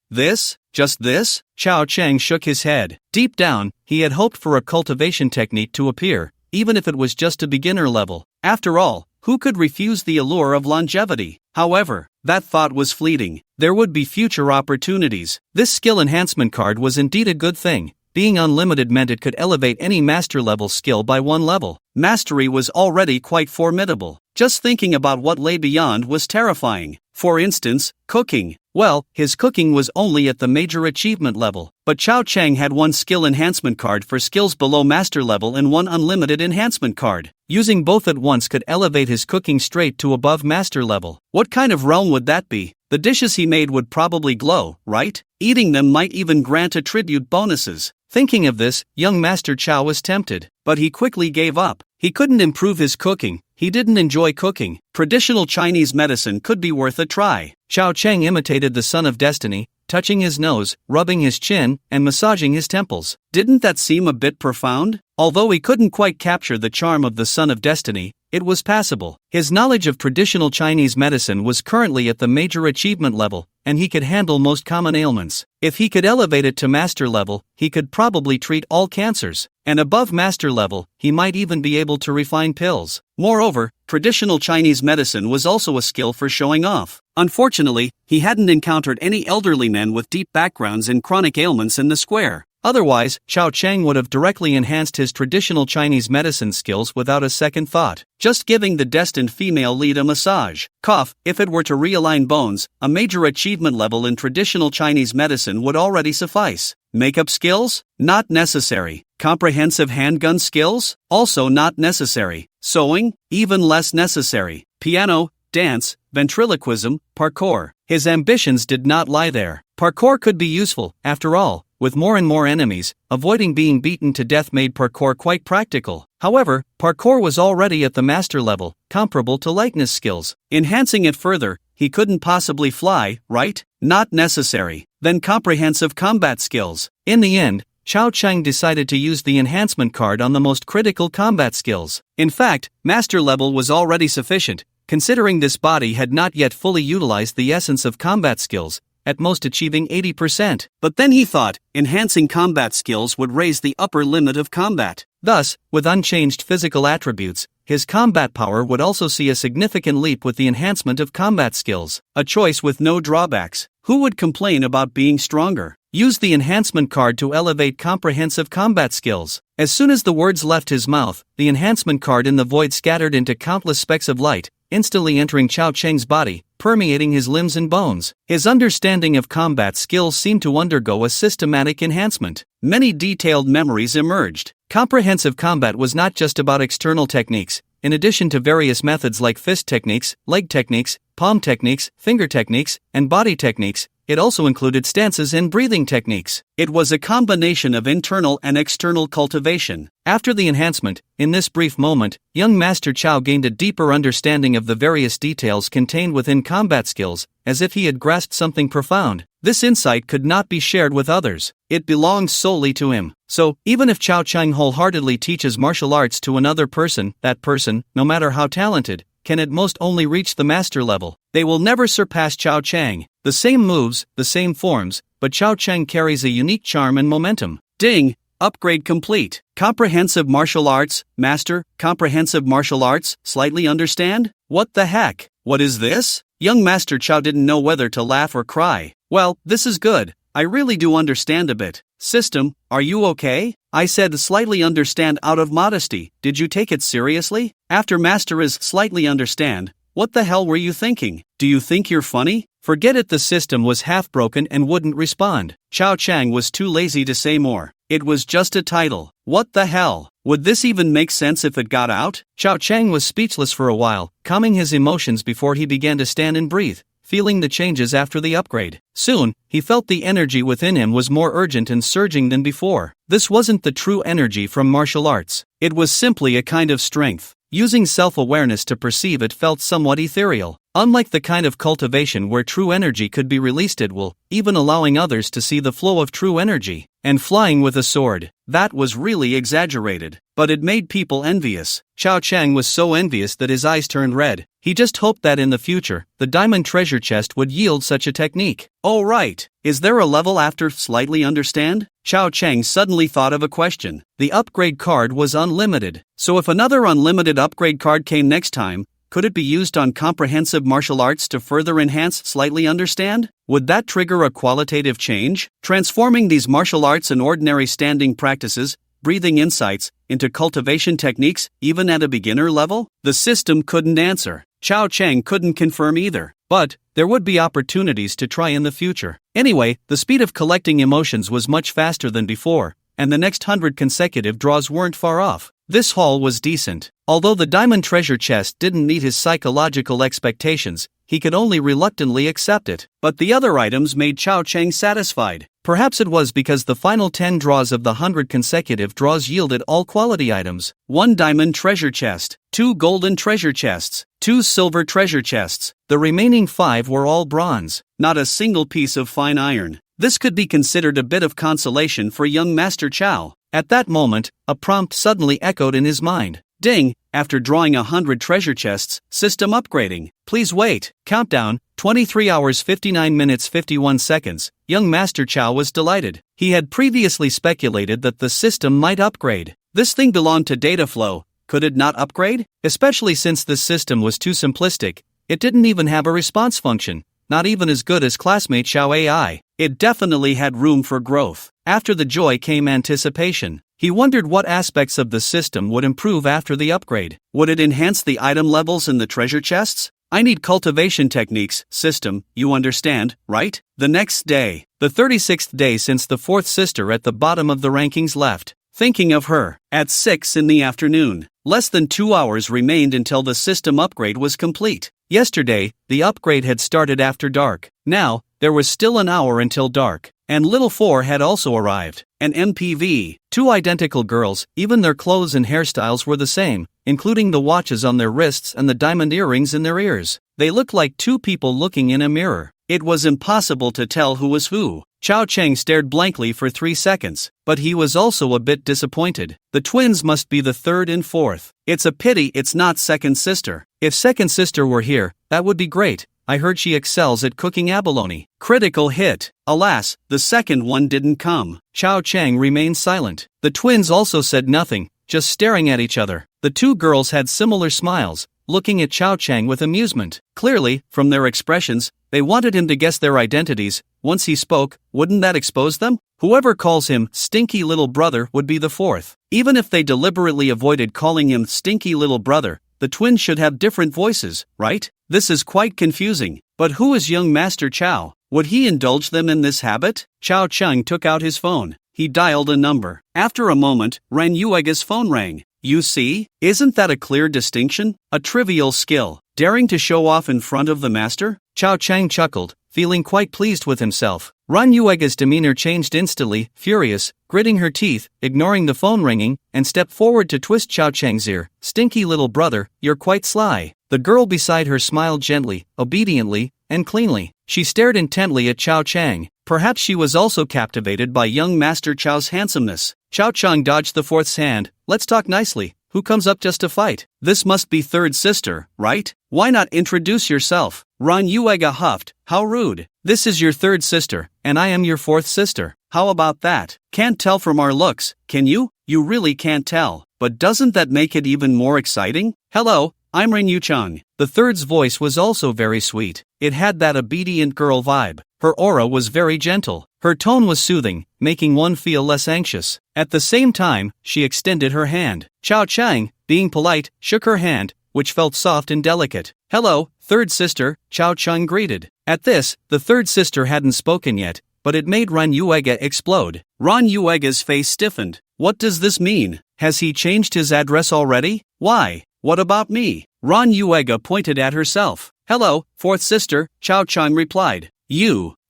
This? Just this? Chao Chang shook his head. Deep down, he had hoped for a cultivation technique to appear, even if it was just a beginner level. After all, who could refuse the allure of longevity? However, that thought was fleeting. There would be future opportunities. This skill enhancement card was indeed a good thing. Being unlimited meant it could elevate any master-level skill by 1 level. Mastery was already quite formidable. Just thinking about what lay beyond was terrifying. For instance, cooking. Well, his cooking was only at the major achievement level, but Chao Chang had 1 skill enhancement card for skills below master level and 1 unlimited enhancement card. Using both at once could elevate his cooking straight to above master level. What kind of realm would that be? The dishes he made would probably glow, right? Eating them might even grant attribute bonuses. Thinking of this, young Master Chow was tempted, but he quickly gave up. He couldn't improve his cooking. He didn't enjoy cooking. Traditional Chinese medicine could be worth a try. Chao Chang imitated the Son of Destiny, touching his nose, rubbing his chin, and massaging his temples. Didn't that seem a bit profound? Although he couldn't quite capture the charm of the Son of Destiny, it was passable. His knowledge of traditional Chinese medicine was currently at the major achievement level, and he could handle most common ailments. If he could elevate it to master level, he could probably treat all cancers. And above master level, he might even be able to refine pills. Moreover, traditional Chinese medicine was also a skill for showing off. Unfortunately, he hadn't encountered any elderly men with deep backgrounds in chronic ailments in the square. Otherwise, Chao Chang would have directly enhanced his traditional Chinese medicine skills without a second thought. Just giving the destined female lead a massage. Cough, if it were to realign bones, a major achievement level in traditional Chinese medicine would already suffice. Makeup skills? Not necessary. Comprehensive handgun skills? Also not necessary. Sewing? Even less necessary. Piano, dance, ventriloquism, parkour. His ambitions did not lie there. Parkour could be useful, after all. With more and more enemies, avoiding being beaten to death made parkour quite practical. However, parkour was already at the master level, comparable to likeness skills. Enhancing it further, he couldn't possibly fly, right? Not necessary. Then comprehensive combat skills. In the end, Chao Chang decided to use the enhancement card on the most critical combat skills. In fact, master level was already sufficient, considering this body had not yet fully utilized the essence of combat skills, at most achieving 80%. But then he thought, enhancing combat skills would raise the upper limit of combat. Thus, with unchanged physical attributes, his combat power would also see a significant leap with the enhancement of combat skills. A choice with no drawbacks. Who would complain about being stronger? Use the enhancement card to elevate comprehensive combat skills. As soon as the words left his mouth, the enhancement card in the void scattered into countless specks of light, instantly entering Chao Chang's body, permeating his limbs and bones. His understanding of combat skills seemed to undergo a systematic enhancement. Many detailed memories emerged. Comprehensive combat was not just about external techniques. In addition to various methods like fist techniques, leg techniques, palm techniques, finger techniques, and body techniques, it also included stances and breathing techniques. It was a combination of internal and external cultivation. After the enhancement, in this brief moment, young Master Chow gained a deeper understanding of the various details contained within combat skills, as if he had grasped something profound. This insight could not be shared with others. It belonged solely to him. So, even if Chao Chang wholeheartedly teaches martial arts to another person, that person, no matter how talented, can at most only reach the master level. They will never surpass Chao Chang. The same moves, the same forms, but Chao Chang carries a unique charm and momentum. Ding! Upgrade complete. Comprehensive martial arts, master, comprehensive martial arts, slightly understand? What the heck? What is this? Young Master Chow didn't know whether to laugh or cry. Well, this is good. I really do understand a bit. System, are you okay? I said slightly understand out of modesty. Did you take it seriously? After Master is slightly understand, what the hell were you thinking? Do you think you're funny? Forget it, the system was half broken and wouldn't respond. Chao Chang was too lazy to say more. It was just a title. What the hell? Would this even make sense if it got out? Xiao Chang was speechless for a while, calming his emotions before he began to stand and breathe, feeling the changes after the upgrade. Soon, he felt the energy within him was more urgent and surging than before. This wasn't the true energy from martial arts. It was simply a kind of strength. Using self-awareness to perceive it felt somewhat ethereal. Unlike the kind of cultivation where true energy could be released at will, even allowing others to see the flow of true energy. And flying with a sword, that was really exaggerated. But it made people envious. Xiao Chang was so envious that his eyes turned red. He just hoped that in the future, the diamond treasure chest would yield such a technique. Oh right, is there a level after slightly understand? Xiao Chang suddenly thought of a question. The upgrade card was unlimited. So if another unlimited upgrade card came next time, could it be used on comprehensive martial arts to further enhance slightly understand? Would that trigger a qualitative change? Transforming these martial arts and ordinary standing practices, breathing insights, into cultivation techniques, even at a beginner level? The system couldn't answer. Xiao Chang couldn't confirm either. But there would be opportunities to try in the future. Anyway, the speed of collecting emotions was much faster than before, and the next 100 consecutive draws weren't far off. This haul was decent. Although the diamond treasure chest didn't meet his psychological expectations, he could only reluctantly accept it. But the other items made Xiao Chang satisfied. Perhaps it was because the final 10 draws of the 100 consecutive draws yielded all quality items. 1 diamond treasure chest, 2 golden treasure chests, 2 silver treasure chests. The remaining 5 were all bronze, not a single piece of fine iron. This could be considered a bit of consolation for young Master Chow. At that moment, a prompt suddenly echoed in his mind. Ding! After drawing 100 treasure chests, system upgrading. Please wait. Countdown, 23 hours 59 minutes 51 seconds. Young Master Chow was delighted. He had previously speculated that the system might upgrade. This thing belonged to data flow. Could it not upgrade? Especially since this system was too simplistic. It didn't even have a response function. Not even as good as classmate Xiao AI. It definitely had room for growth. After the joy came anticipation. He wondered what aspects of the system would improve after the upgrade. Would it enhance the item levels in the treasure chests? I need cultivation techniques, system, you understand, right? The next day, the 36th day since the 4th sister at the bottom of the rankings left. Thinking of her, at 6 in the afternoon. Less than 2 hours remained until the system upgrade was complete. Yesterday, the upgrade had started after dark. Now, there was still an hour until dark. And Little 4 had also arrived. An MPV. 2 identical girls, even their clothes and hairstyles were the same, including the watches on their wrists and the diamond earrings in their ears. They looked like 2 people looking in a mirror. It was impossible to tell who was who. Xiao Chang stared blankly for 3 seconds, but he was also a bit disappointed. The twins must be the 3rd and 4th. It's a pity it's not second sister. If second sister were here, that would be great. I heard she excels at cooking abalone. Critical hit. Alas, the second one didn't come. Xiao Chang remained silent. The twins also said nothing, just staring at each other. The 2 girls had similar smiles, looking at Xiao Chang with amusement. Clearly, from their expressions, they wanted him to guess their identities. Once he spoke, wouldn't that expose them? Whoever calls him stinky little brother would be the 4th. Even if they deliberately avoided calling him stinky little brother, the twins should have different voices, right? This is quite confusing. But who is young Master Chow? Would he indulge them in this habit? Xiao Chang took out his phone. He dialed a number. After a moment, Ren Yuega's phone rang. You see? Isn't that a clear distinction? A trivial skill. Daring to show off in front of the master? Xiao Chang chuckled, feeling quite pleased with himself. Ren Yuega's demeanor changed instantly, furious, gritting her teeth, ignoring the phone ringing, and stepped forward to twist Xiao Chang's ear. Stinky little brother, you're quite sly. The girl beside her smiled gently, obediently, and cleanly. She stared intently at Xiao Chang. Perhaps she was also captivated by young Master Chow's handsomeness. Xiao Chang dodged the 4th's hand. Let's talk nicely. Who comes up just to fight? This must be 3rd sister, right? Why not introduce yourself? Ren Yuega huffed. How rude. This is your 3rd sister, and I am your 4th sister. How about that? Can't tell from our looks, can you? You really can't tell. But doesn't that make it even more exciting? Hello, I'm Ren Yuchang. The 3rd's voice was also very sweet. It had that obedient girl vibe. Her aura was very gentle. Her tone was soothing, making one feel less anxious. At the same time, she extended her hand. Xiao Chang, being polite, shook her hand, which felt soft and delicate. Hello, 3rd sister, Xiao Chang greeted. At this, the 3rd sister hadn't spoken yet, but it made Ren Yuega explode. Ren Yuega's face stiffened. What does this mean? Has he changed his address already? Why? What about me? Ran Yuega pointed at herself. Hello, fourth sister, Chao Chang replied.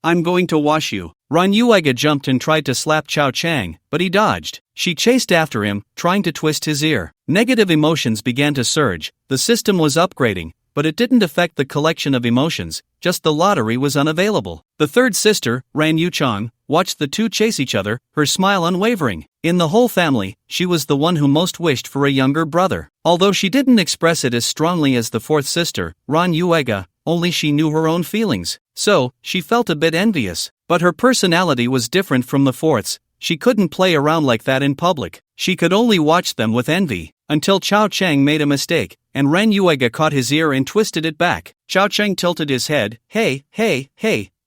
I'm going to wash you. Ran Yuega jumped and tried to slap Chao Chang, but he dodged. She chased after him, trying to twist his ear. Negative emotions began to surge. The system was upgrading, but it didn't affect the collection of emotions, just the lottery was unavailable. The third sister, Ran Yuchang, watched the two chase each other, her smile unwavering. In the whole family, she was the one who most wished for a younger brother. Although she didn't express it as strongly as the fourth sister, Ran Yuega, only she knew her own feelings. So, she felt a bit envious. But her personality was different from the fourth's. She couldn't play around like that in public. She could only watch them with envy. Until Chao Chang made a mistake, and Ran Yuega caught his ear and twisted it back. Chao Chang tilted his head. Hey,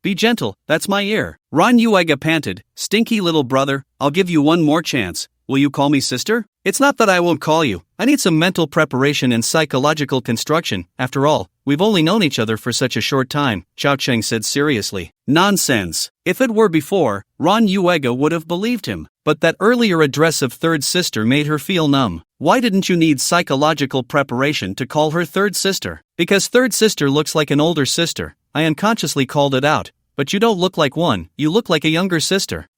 be gentle, that's my ear. Ran Yuega panted. Stinky little brother, I'll give you one more chance. Will you call me sister? It's not that I won't call you. I need some mental preparation and psychological construction. After all, we've only known each other for such a short time, Chao Chang said seriously. Nonsense. If it were before, Ran Yuega would have believed him. But that earlier address of third sister made her feel numb. Why didn't you need psychological preparation to call her third sister? Because third sister looks like an older sister. I unconsciously called it out. But you don't look like one, you look like a younger sister.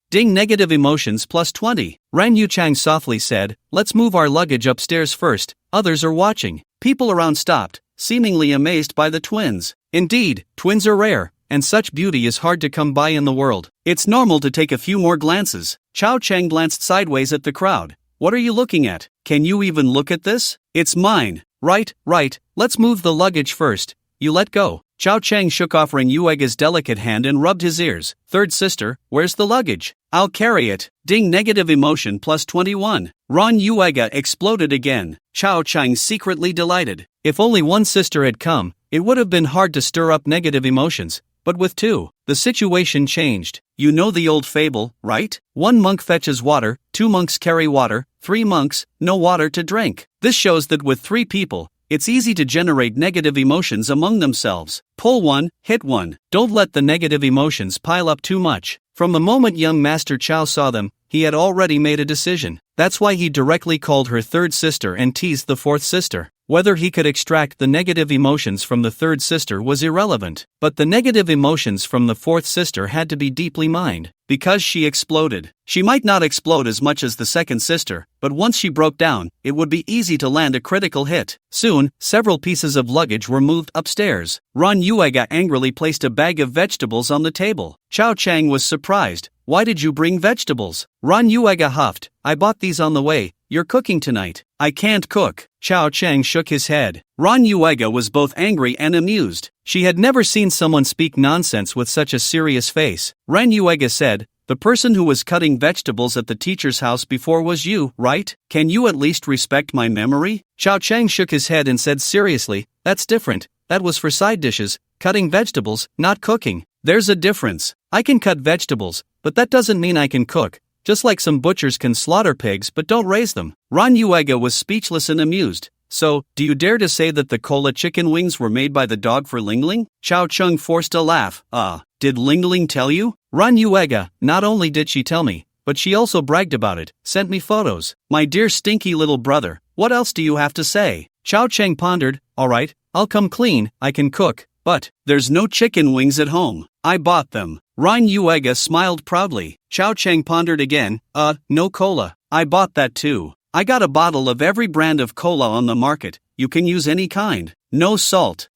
Ding negative emotions plus 20. Ran Yuchang softly said, let's move our luggage upstairs first, others are watching. People around stopped, seemingly amazed by the twins. Indeed, twins are rare, and such beauty is hard to come by in the world. It's normal to take a few more glances. Chao Chang glanced sideways at the crowd. What are you looking at? Can you even look at this? It's mine. Right, let's move the luggage first. You let go. Chao Chang shook off Ran Yuega's delicate hand and rubbed his ears. Third sister, where's the luggage? I'll carry it. Ding negative emotion plus 21. Ran Yuega exploded again. Chao Chang secretly delighted. If only one sister had come, it would have been hard to stir up negative emotions. But with two, the situation changed. You know the old fable, right? One monk fetches water, two monks carry water, three monks, no water to drink. This shows that with three people, it's easy to generate negative emotions among themselves. Pull one, hit one. Don't let the negative emotions pile up too much. From the moment young Master Chao saw them, he had already made a decision. That's why he directly called her third sister and teased the fourth sister. Whether he could extract the negative emotions from the third sister was irrelevant, but the negative emotions from the fourth sister had to be deeply mined, because she exploded. She might not explode as much as the second sister, but once she broke down, it would be easy to land a critical hit. Soon, several pieces of luggage were moved upstairs. Ran Yuega angrily placed a bag of vegetables on the table. Chao Chang was surprised. Why did you bring vegetables? Ran Yuega huffed. I bought these on the way. You're cooking tonight. I can't cook. Chao Chang shook his head. Ran Yuega was both angry and amused. She had never seen someone speak nonsense with such a serious face. Ran Yuega said, the person who was cutting vegetables at the teacher's house before was you, right? Can you at least respect my memory? Chao Chang shook his head and said seriously, that's different. That was for side dishes, cutting vegetables, not cooking. There's a difference. I can cut vegetables, but that doesn't mean I can cook. Just like some butchers can slaughter pigs but don't raise them. Ran Yuega was speechless and amused. So, do you dare to say that the cola chicken wings were made by the dog for Ling Ling? Chao Chang forced a laugh. Did Ling Ling tell you? Ran Yuega, not only did she tell me, but she also bragged about it, sent me photos. My dear stinky little brother, what else do you have to say? Chao Chang pondered. Alright, I'll come clean, I can cook. But, there's no chicken wings at home. I bought them. Ran Yuega smiled proudly. Chao Chang pondered again. No cola. I bought that too. I got a bottle of every brand of cola on the market. You can use any kind. No salt.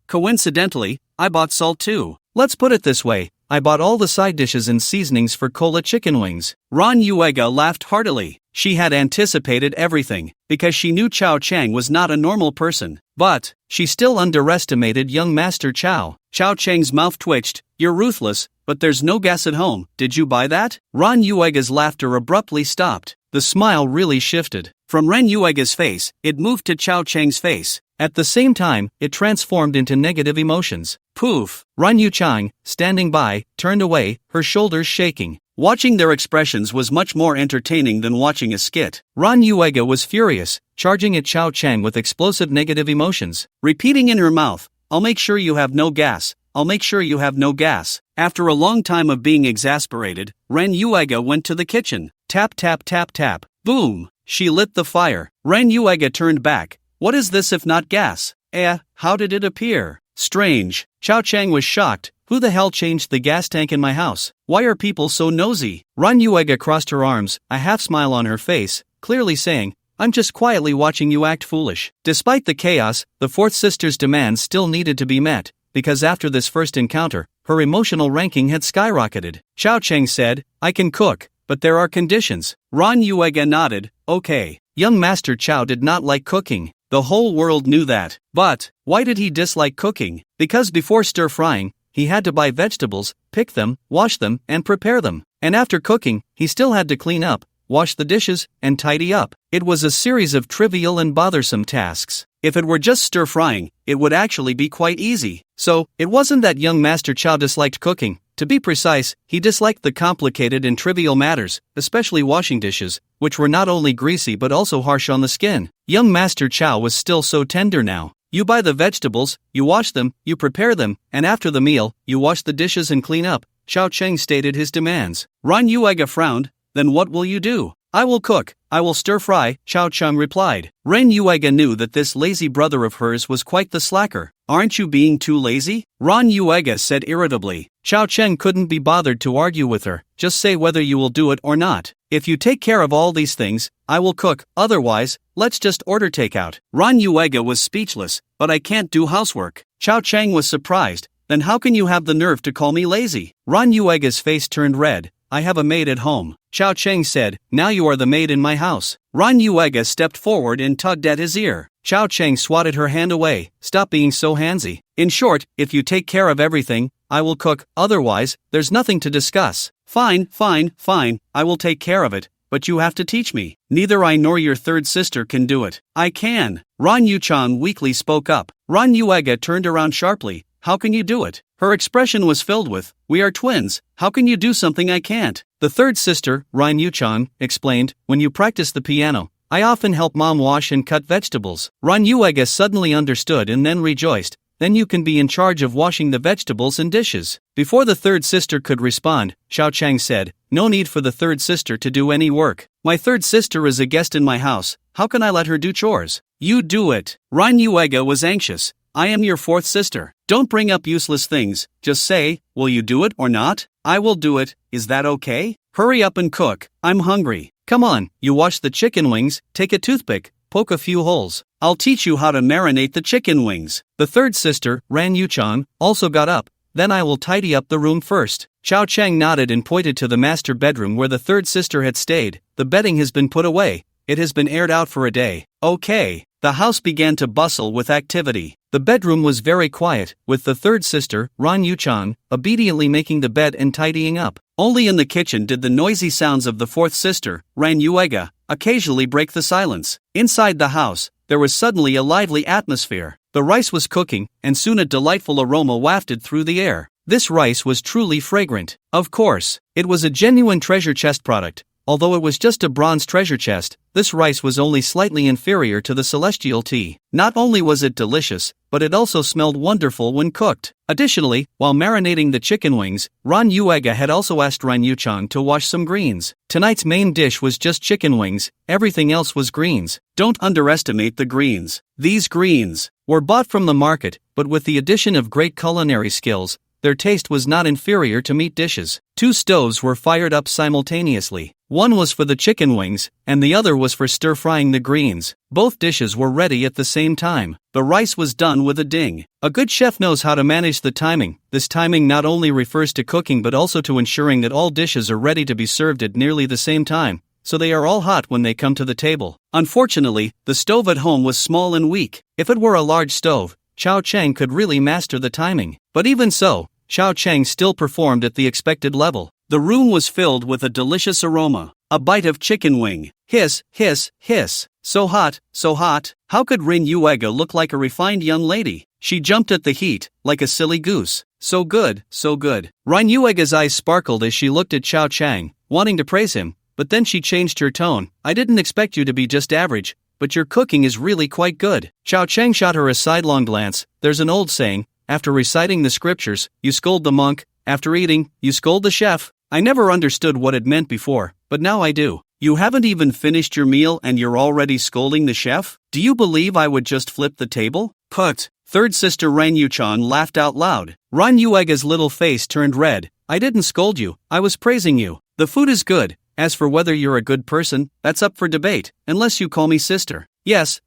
Coincidentally, I bought salt too. Let's put it this way. I bought all the side dishes and seasonings for cola chicken wings. Ran Yuega laughed heartily. She had anticipated everything, because she knew Chao Chang was not a normal person. But, she still underestimated young Master Chao. Chao Chang's mouth twitched. You're ruthless, but there's no gas at home. Did you buy that? Ran Yuega's laughter abruptly stopped. The smile really shifted. From Ran Yuega's face, it moved to Chao Chang's face. At the same time, it transformed into negative emotions. Poof! Ran Yuchang, standing by, turned away, her shoulders shaking. Watching their expressions was much more entertaining than watching a skit. Ran Yuega was furious, charging at Chao Chang with explosive negative emotions. Repeating in her mouth, I'll make sure you have no gas. I'll make sure you have no gas. After a long time of being exasperated, Ran Yuega went to the kitchen. Tap tap tap tap. Boom! She lit the fire. Ren Yuega turned back. What is this if not gas? How did it appear? Strange. Chao Chang was shocked. Who the hell changed the gas tank in my house? Why are people so nosy? Ren Yuega crossed her arms, a half smile on her face, clearly saying, I'm just quietly watching you act foolish. Despite the chaos, the fourth sister's demands still needed to be met, because after this first encounter, her emotional ranking had skyrocketed. Chao Chang said, I can cook, but there are conditions. Ren Yuega nodded, okay. Young Master Chao did not like cooking. The whole world knew that. But, why did he dislike cooking? Because before stir-frying, he had to buy vegetables, pick them, wash them, and prepare them. And after cooking, he still had to clean up, wash the dishes, and tidy up. It was a series of trivial and bothersome tasks. If it were just stir-frying, it would actually be quite easy. So, it wasn't that young Master Chao disliked cooking. To be precise, he disliked the complicated and trivial matters, especially washing dishes, which were not only greasy but also harsh on the skin. Young Master Chao was still so tender now. You buy the vegetables, you wash them, you prepare them, and after the meal, you wash the dishes and clean up. Chao Chang stated his demands. Ren Yuega frowned. Then what will you do? I will cook, I will stir-fry, Chao Chang replied. Ren Yuega knew that this lazy brother of hers was quite the slacker. Aren't you being too lazy? Ren Yuega said irritably. Chao Chang couldn't be bothered to argue with her. Just say whether you will do it or not. If you take care of all these things, I will cook, otherwise, let's just order takeout. Ren Yuega was speechless, but I can't do housework. Chao Chang was surprised. Then how can you have the nerve to call me lazy? Ren Yuega's face turned red. I have a maid at home. Chao Chang said, now you are the maid in my house. Ren Yuega stepped forward and tugged at his ear. Chao Chang swatted her hand away. Stop being so handsy. In short, if you take care of everything, I will cook, otherwise, there's nothing to discuss. Fine, I will take care of it, but you have to teach me. Neither I nor your third sister can do it. I can. Ren Yuchan weakly spoke up. Ren Yuega turned around sharply. How can you do it? Her expression was filled with, we are twins, how can you do something I can't? The third sister, Ren Yuchan, explained, when you practice the piano, I often help mom wash and cut vegetables. Ren Yuega suddenly understood and then rejoiced. Then you can be in charge of washing the vegetables and dishes. Before the third sister could respond, Chao Chang said, no need for the third sister to do any work. My third sister is a guest in my house, how can I let her do chores? You do it. Ren Yuega was anxious. I am your fourth sister. Don't bring up useless things, just say, will you do it or not? I will do it, is that okay? Hurry up and cook, I'm hungry. Come on, you wash the chicken wings, take a toothpick, poke a few holes. I'll teach you how to marinate the chicken wings. The third sister, Ren Yuchan, also got up. Then I will tidy up the room first. Chao Chang nodded and pointed to the master bedroom where the third sister had stayed. The bedding has been put away. It has been aired out for a day. Okay. The house began to bustle with activity. The bedroom was very quiet, with the third sister, Ren Yuchan, obediently making the bed and tidying up. Only in the kitchen did the noisy sounds of the fourth sister, Ren Yuega, occasionally break the silence. Inside the house, there was suddenly a lively atmosphere. The rice was cooking, and soon a delightful aroma wafted through the air. This rice was truly fragrant. Of course, it was a genuine treasure chest product. Although it was just a bronze treasure chest, this rice was only slightly inferior to the celestial tea. Not only was it delicious, but it also smelled wonderful when cooked. Additionally, while marinating the chicken wings, Ren Yuega had also asked Ren Yuchan to wash some greens. Tonight's main dish was just chicken wings, everything else was greens. Don't underestimate the greens. These greens were bought from the market, but with the addition of great culinary skills, their taste was not inferior to meat dishes. 2 stoves were fired up simultaneously. One was for the chicken wings, and the other was for stir-frying the greens. Both dishes were ready at the same time. The rice was done with a ding. A good chef knows how to manage the timing. This timing not only refers to cooking but also to ensuring that all dishes are ready to be served at nearly the same time, so they are all hot when they come to the table. Unfortunately, the stove at home was small and weak. If it were a large stove, Chao Chang could really master the timing. But even so, Chao Chang still performed at the expected level. The room was filled with a delicious aroma. A bite of chicken wing. Hiss, hiss, hiss. So hot, so hot. How could Ren Yuega look like a refined young lady? She jumped at the heat, like a silly goose. So good, so good. Ren Yuega's eyes sparkled as she looked at Chao Chang, wanting to praise him, but then she changed her tone. I didn't expect you to be just average, but your cooking is really quite good. Chao Chang shot her a sidelong glance. There's an old saying, after reciting the scriptures, you scold the monk, after eating, you scold the chef. I never understood what it meant before, but now I do. You haven't even finished your meal and you're already scolding the chef? Do you believe I would just flip the table? Put. Third sister Ran Yuchan laughed out loud. Ran Yuega's little face turned red. I didn't scold you, I was praising you. The food is good. As for whether you're a good person, that's up for debate, unless you call me sister. Yes,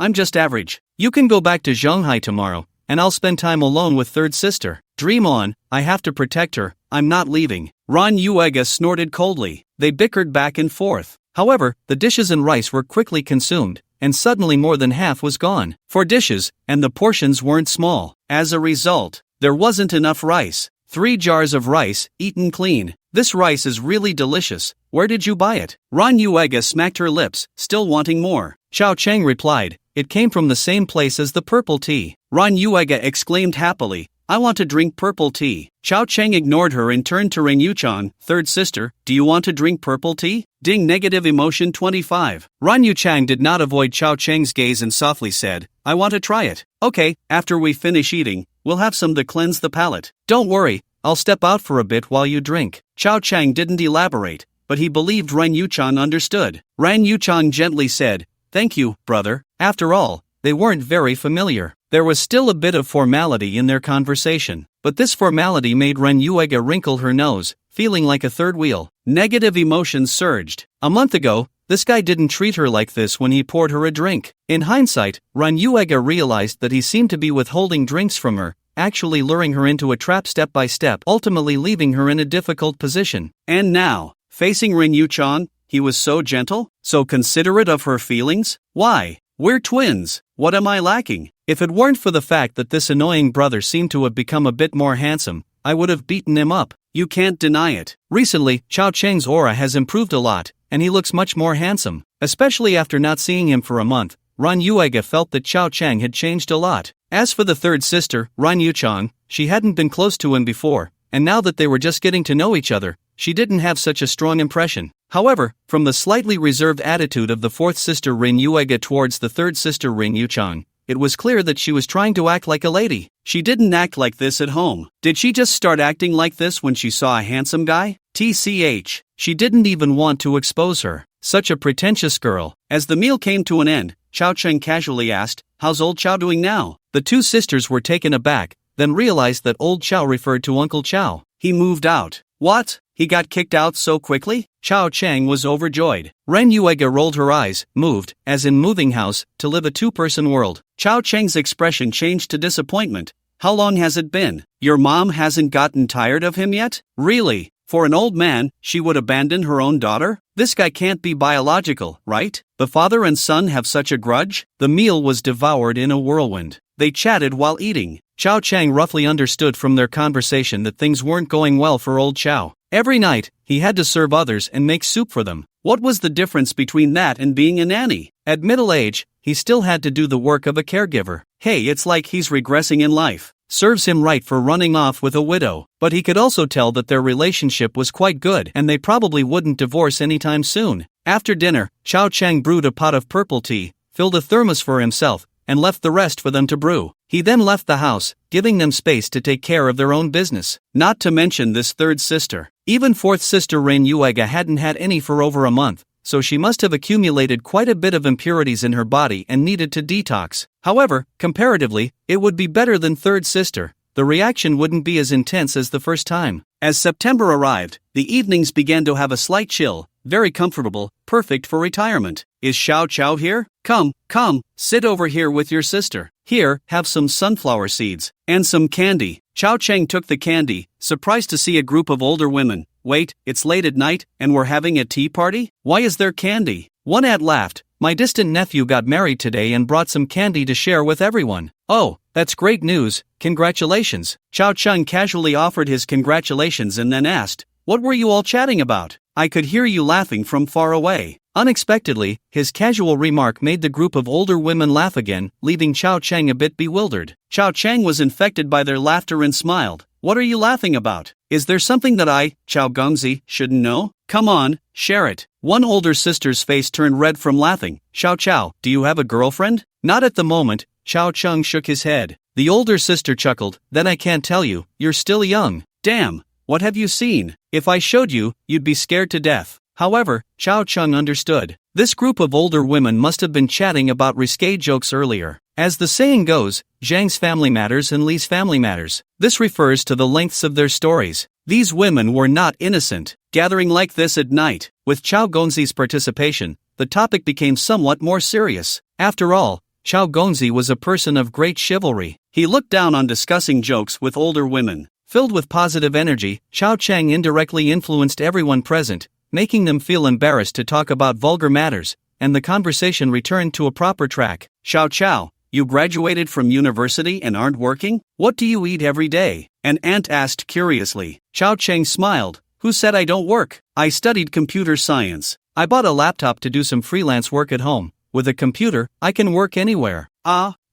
I'm just average. You can go back to Shanghai tomorrow, and I'll spend time alone with third sister. Dream on, I have to protect her, I'm not leaving. Ran Yuega snorted coldly. They bickered back and forth. However, the dishes and rice were quickly consumed, and suddenly more than half was gone. For dishes, and the portions weren't small. As a result, there wasn't enough rice. 3 jars of rice, eaten clean. This rice is really delicious. Where did you buy it? Ran Yuega smacked her lips, still wanting more. Xiao Cheng replied, it came from the same place as the purple tea. Ran Yuega exclaimed happily, I want to drink purple tea. Xiao Cheng ignored her and turned to Ren Yuchan, third sister, do you want to drink purple tea? Ding negative emotion 25. Ran Yuchang did not avoid Xiao Cheng's gaze and softly said, I want to try it. Okay, after we finish eating, we'll have some to cleanse the palate. Don't worry, I'll step out for a bit while you drink. Xiao Cheng didn't elaborate, but he believed Ran Yuchan understood. Ran Yuchan gently said, thank you, brother. After all, they weren't very familiar. There was still a bit of formality in their conversation, but this formality made Ren Yuega wrinkle her nose, feeling like a third wheel. Negative emotions surged. A month ago, this guy didn't treat her like this when he poured her a drink. In hindsight, Ren Yuega realized that he seemed to be withholding drinks from her, actually luring her into a trap step by step, ultimately leaving her in a difficult position. And now, facing Ren Yuchan, he was so gentle, so considerate of her feelings? Why? We're twins. What am I lacking? If it weren't for the fact that this annoying brother seemed to have become a bit more handsome, I would have beaten him up. You can't deny it. Recently, Xiao Cheng's aura has improved a lot, and he looks much more handsome. Especially after not seeing him for a month, Ran Yuega felt that Xiao Cheng had changed a lot. As for the third sister, Ran Yuchang, she hadn't been close to him before, and now that they were just getting to know each other, she didn't have such a strong impression. However, from the slightly reserved attitude of the fourth sister Rin Yuega towards the third sister Rin Yuchang, it was clear that she was trying to act like a lady. She didn't act like this at home. Did she just start acting like this when she saw a handsome guy? TCH. She didn't even want to expose her. Such a pretentious girl. As the meal came to an end, Xiao Cheng casually asked, how's old Xiao doing now? The two sisters were taken aback, then realized that old Xiao referred to Uncle Xiao. He moved out. What? He got kicked out so quickly? Xiao Cheng was overjoyed. Ren Yuega rolled her eyes, moved, as in moving house, to live a two-person world. Xiao Cheng's expression changed to disappointment. How long has it been? Your mom hasn't gotten tired of him yet? Really? For an old man, she would abandon her own daughter? This guy can't be biological, right? The father and son have such a grudge? The meal was devoured in a whirlwind. They chatted while eating. Xiao Cheng roughly understood from their conversation that things weren't going well for old Xiao. Every night, he had to serve others and make soup for them. What was the difference between that and being a nanny? At middle age, he still had to do the work of a caregiver. Hey, it's like he's regressing in life. Serves him right for running off with a widow. But he could also tell that their relationship was quite good and they probably wouldn't divorce anytime soon. After dinner, Xiao Cheng brewed a pot of purple tea, filled a thermos for himself, and left the rest for them to brew. He then left the house, giving them space to take care of their own business. Not to mention this third sister. Even fourth sister Ren Yuega hadn't had any for over a month, so she must have accumulated quite a bit of impurities in her body and needed to detox. However, comparatively, it would be better than third sister. The reaction wouldn't be as intense as the first time. As September arrived, the evenings began to have a slight chill, very comfortable, perfect for retirement. Is Xiao Qiao here? Come, sit over here with your sister. Here, have some sunflower seeds, and some candy. Xiao Cheng took the candy, surprised to see a group of older women. Wait, it's late at night, and we're having a tea party? Why is there candy? One aunt laughed. My distant nephew got married today and brought some candy to share with everyone. Oh, that's great news, congratulations. Xiao Cheng casually offered his congratulations and then asked, what were you all chatting about? I could hear you laughing from far away. Unexpectedly, his casual remark made the group of older women laugh again, leaving Xiao Cheng a bit bewildered. Xiao Cheng was infected by their laughter and smiled. What are you laughing about? Is there something that I, Xiao Gongzi, shouldn't know? Come on, share it. One older sister's face turned red from laughing. Xiao Qiao, do you have a girlfriend? Not at the moment. Xiao Cheng shook his head. The older sister chuckled. Then I can't tell you, you're still young. Damn, what have you seen? If I showed you, you'd be scared to death. However, Chao Chung understood. This group of older women must have been chatting about risque jokes earlier. As the saying goes, Zhang's family matters and Li's family matters. This refers to the lengths of their stories. These women were not innocent. Gathering like this at night, with Chao Gonzi's participation, the topic became somewhat more serious. After all, Chao Gonzi was a person of great chivalry. He looked down on discussing jokes with older women. Filled with positive energy, Chao Chang indirectly influenced everyone present, making them feel embarrassed to talk about vulgar matters, and the conversation returned to a proper track. Chao, you graduated from university and aren't working? What do you eat every day? An aunt asked curiously. Chao Chang smiled. Who said I don't work? I studied computer science. I bought a laptop to do some freelance work at home. With a computer, I can work anywhere.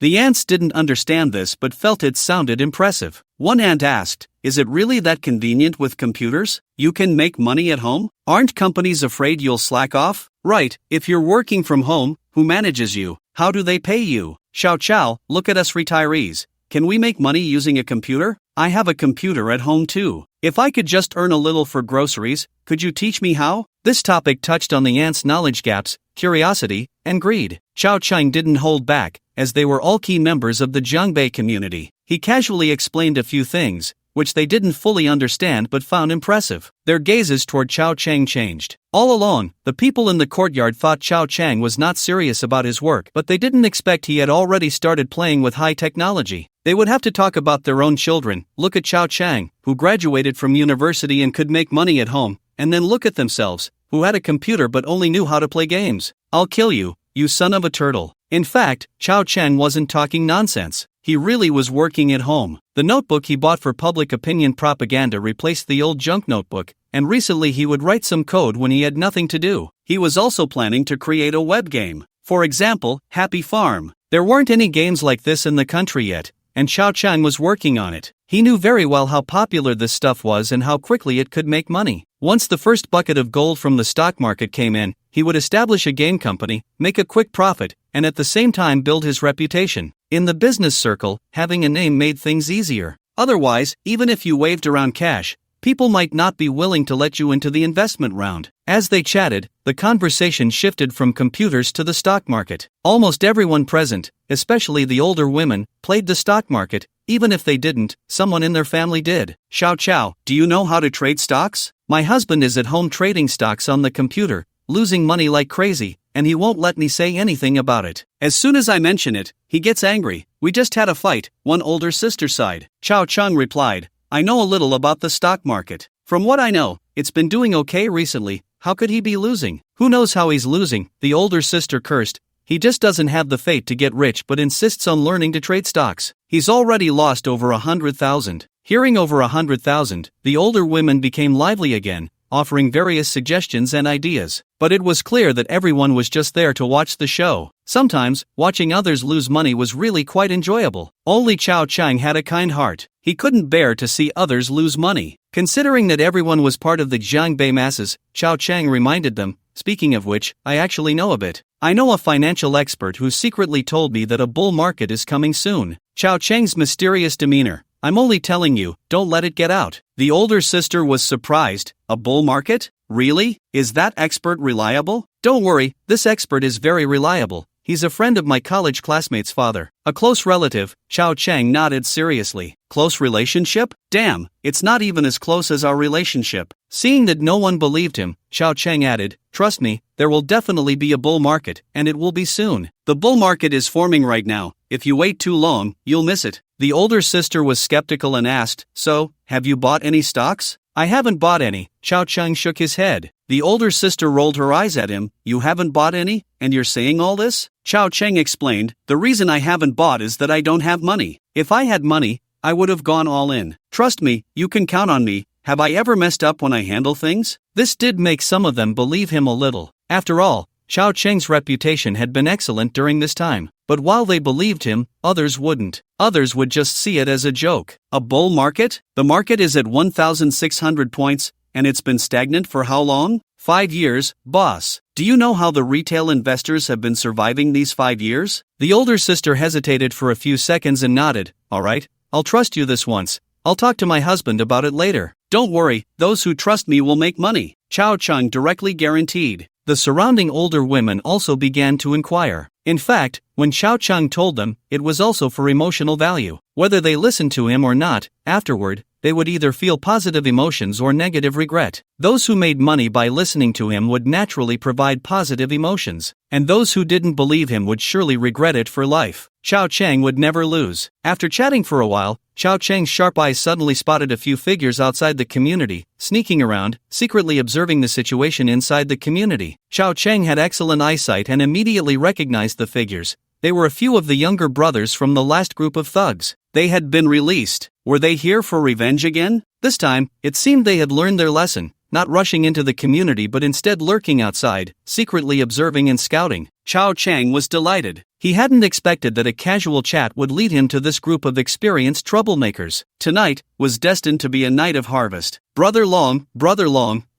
The aunts didn't understand this but felt it sounded impressive. One aunt asked, is it really that convenient with computers? You can make money at home? Aren't companies afraid you'll slack off? Right, if you're working from home, who manages you? How do they pay you? Chao, look at us retirees. Can we make money using a computer? I have a computer at home too. If I could just earn a little for groceries, could you teach me how? This topic touched on the ants' knowledge gaps, curiosity, and greed. Chao Chang didn't hold back, as they were all key members of the Jiangbei community. He casually explained a few things, which they didn't fully understand but found impressive. Their gazes toward Chao Chang changed. All along, the people in the courtyard thought Chao Chang was not serious about his work, but they didn't expect he had already started playing with high technology. They would have to talk about their own children. Look at Chao Chang, who graduated from university and could make money at home, and then look at themselves, who had a computer but only knew how to play games. I'll kill you, you son of a turtle. In fact, Chao Chang wasn't talking nonsense. He really was working at home. The notebook he bought for public opinion propaganda replaced the old junk notebook, and recently he would write some code when he had nothing to do. He was also planning to create a web game. For example, Happy Farm. There weren't any games like this in the country yet, and Chao Chang was working on it. He knew very well how popular this stuff was and how quickly it could make money. Once the first bucket of gold from the stock market came in, he would establish a game company, make a quick profit, and at the same time build his reputation. In the business circle, having a name made things easier. Otherwise, even if you waved around cash, people might not be willing to let you into the investment round. As they chatted, the conversation shifted from computers to the stock market. Almost everyone present, especially the older women, played the stock market. Even if they didn't, someone in their family did. Chao, do you know how to trade stocks? My husband is at home trading stocks on the computer, losing money like crazy, and he won't let me say anything about it. As soon as I mention it, he gets angry. We just had a fight, one older sister sighed. Chao Chung replied, I know a little about the stock market. From what I know, it's been doing okay recently. How could he be losing? Who knows how he's losing? The older sister cursed. He just doesn't have the fate to get rich but insists on learning to trade stocks. He's already lost over 100,000. Hearing over 100,000, the older women became lively again, offering various suggestions and ideas. But it was clear that everyone was just there to watch the show. Sometimes, watching others lose money was really quite enjoyable. Only Chao Chang had a kind heart. He couldn't bear to see others lose money. Considering that everyone was part of the Jiangbei masses, Chao Chang reminded them, speaking of which, I actually know a bit. I know a financial expert who secretly told me that a bull market is coming soon. Chao Chang's mysterious demeanor. I'm only telling you, don't let it get out. The older sister was surprised. A bull market? Really? Is that expert reliable? Don't worry, this expert is very reliable. He's a friend of my college classmate's father. A close relative. Chao Chang nodded seriously. Close relationship? Damn, it's not even as close as our relationship. Seeing that no one believed him, Chao Chang added, trust me, there will definitely be a bull market, and it will be soon. The bull market is forming right now. If you wait too long, you'll miss it. The older sister was skeptical and asked, so, have you bought any stocks? I haven't bought any. Chao Chang shook his head. The older sister rolled her eyes at him. You haven't bought any? And you're saying all this? Chao Chang explained, the reason I haven't bought is that I don't have money. If I had money, I would have gone all in. Trust me, you can count on me. Have I ever messed up when I handle things? This did make some of them believe him a little. After all, Chao Chang's reputation had been excellent during this time. But while they believed him, others wouldn't. Others would just see it as a joke. A bull market? The market is at 1,600 points, and it's been stagnant for how long? 5 years, boss. Do you know how the retail investors have been surviving these 5 years? The older sister hesitated for a few seconds and nodded. All right, I'll trust you this once. I'll talk to my husband about it later. Don't worry, those who trust me will make money, Chow Chung directly guaranteed. The surrounding older women also began to inquire. In fact, when Chow Chung told them, it was also for emotional value. Whether they listened to him or not, afterward, they would either feel positive emotions or negative regret. Those who made money by listening to him would naturally provide positive emotions, and those who didn't believe him would surely regret it for life. Chow Chang would never lose. After chatting for a while, Chow Chang's sharp eyes suddenly spotted a few figures outside the community, sneaking around, secretly observing the situation inside the community. Chow Chang had excellent eyesight and immediately recognized the figures. They were a few of the younger brothers from the last group of thugs. They had been released. Were they here for revenge again? This time, it seemed they had learned their lesson, not rushing into the community but instead lurking outside, secretly observing and scouting. Chow Chang was delighted. He hadn't expected that a casual chat would lead him to this group of experienced troublemakers. Tonight was destined to be a night of harvest. Brother Long,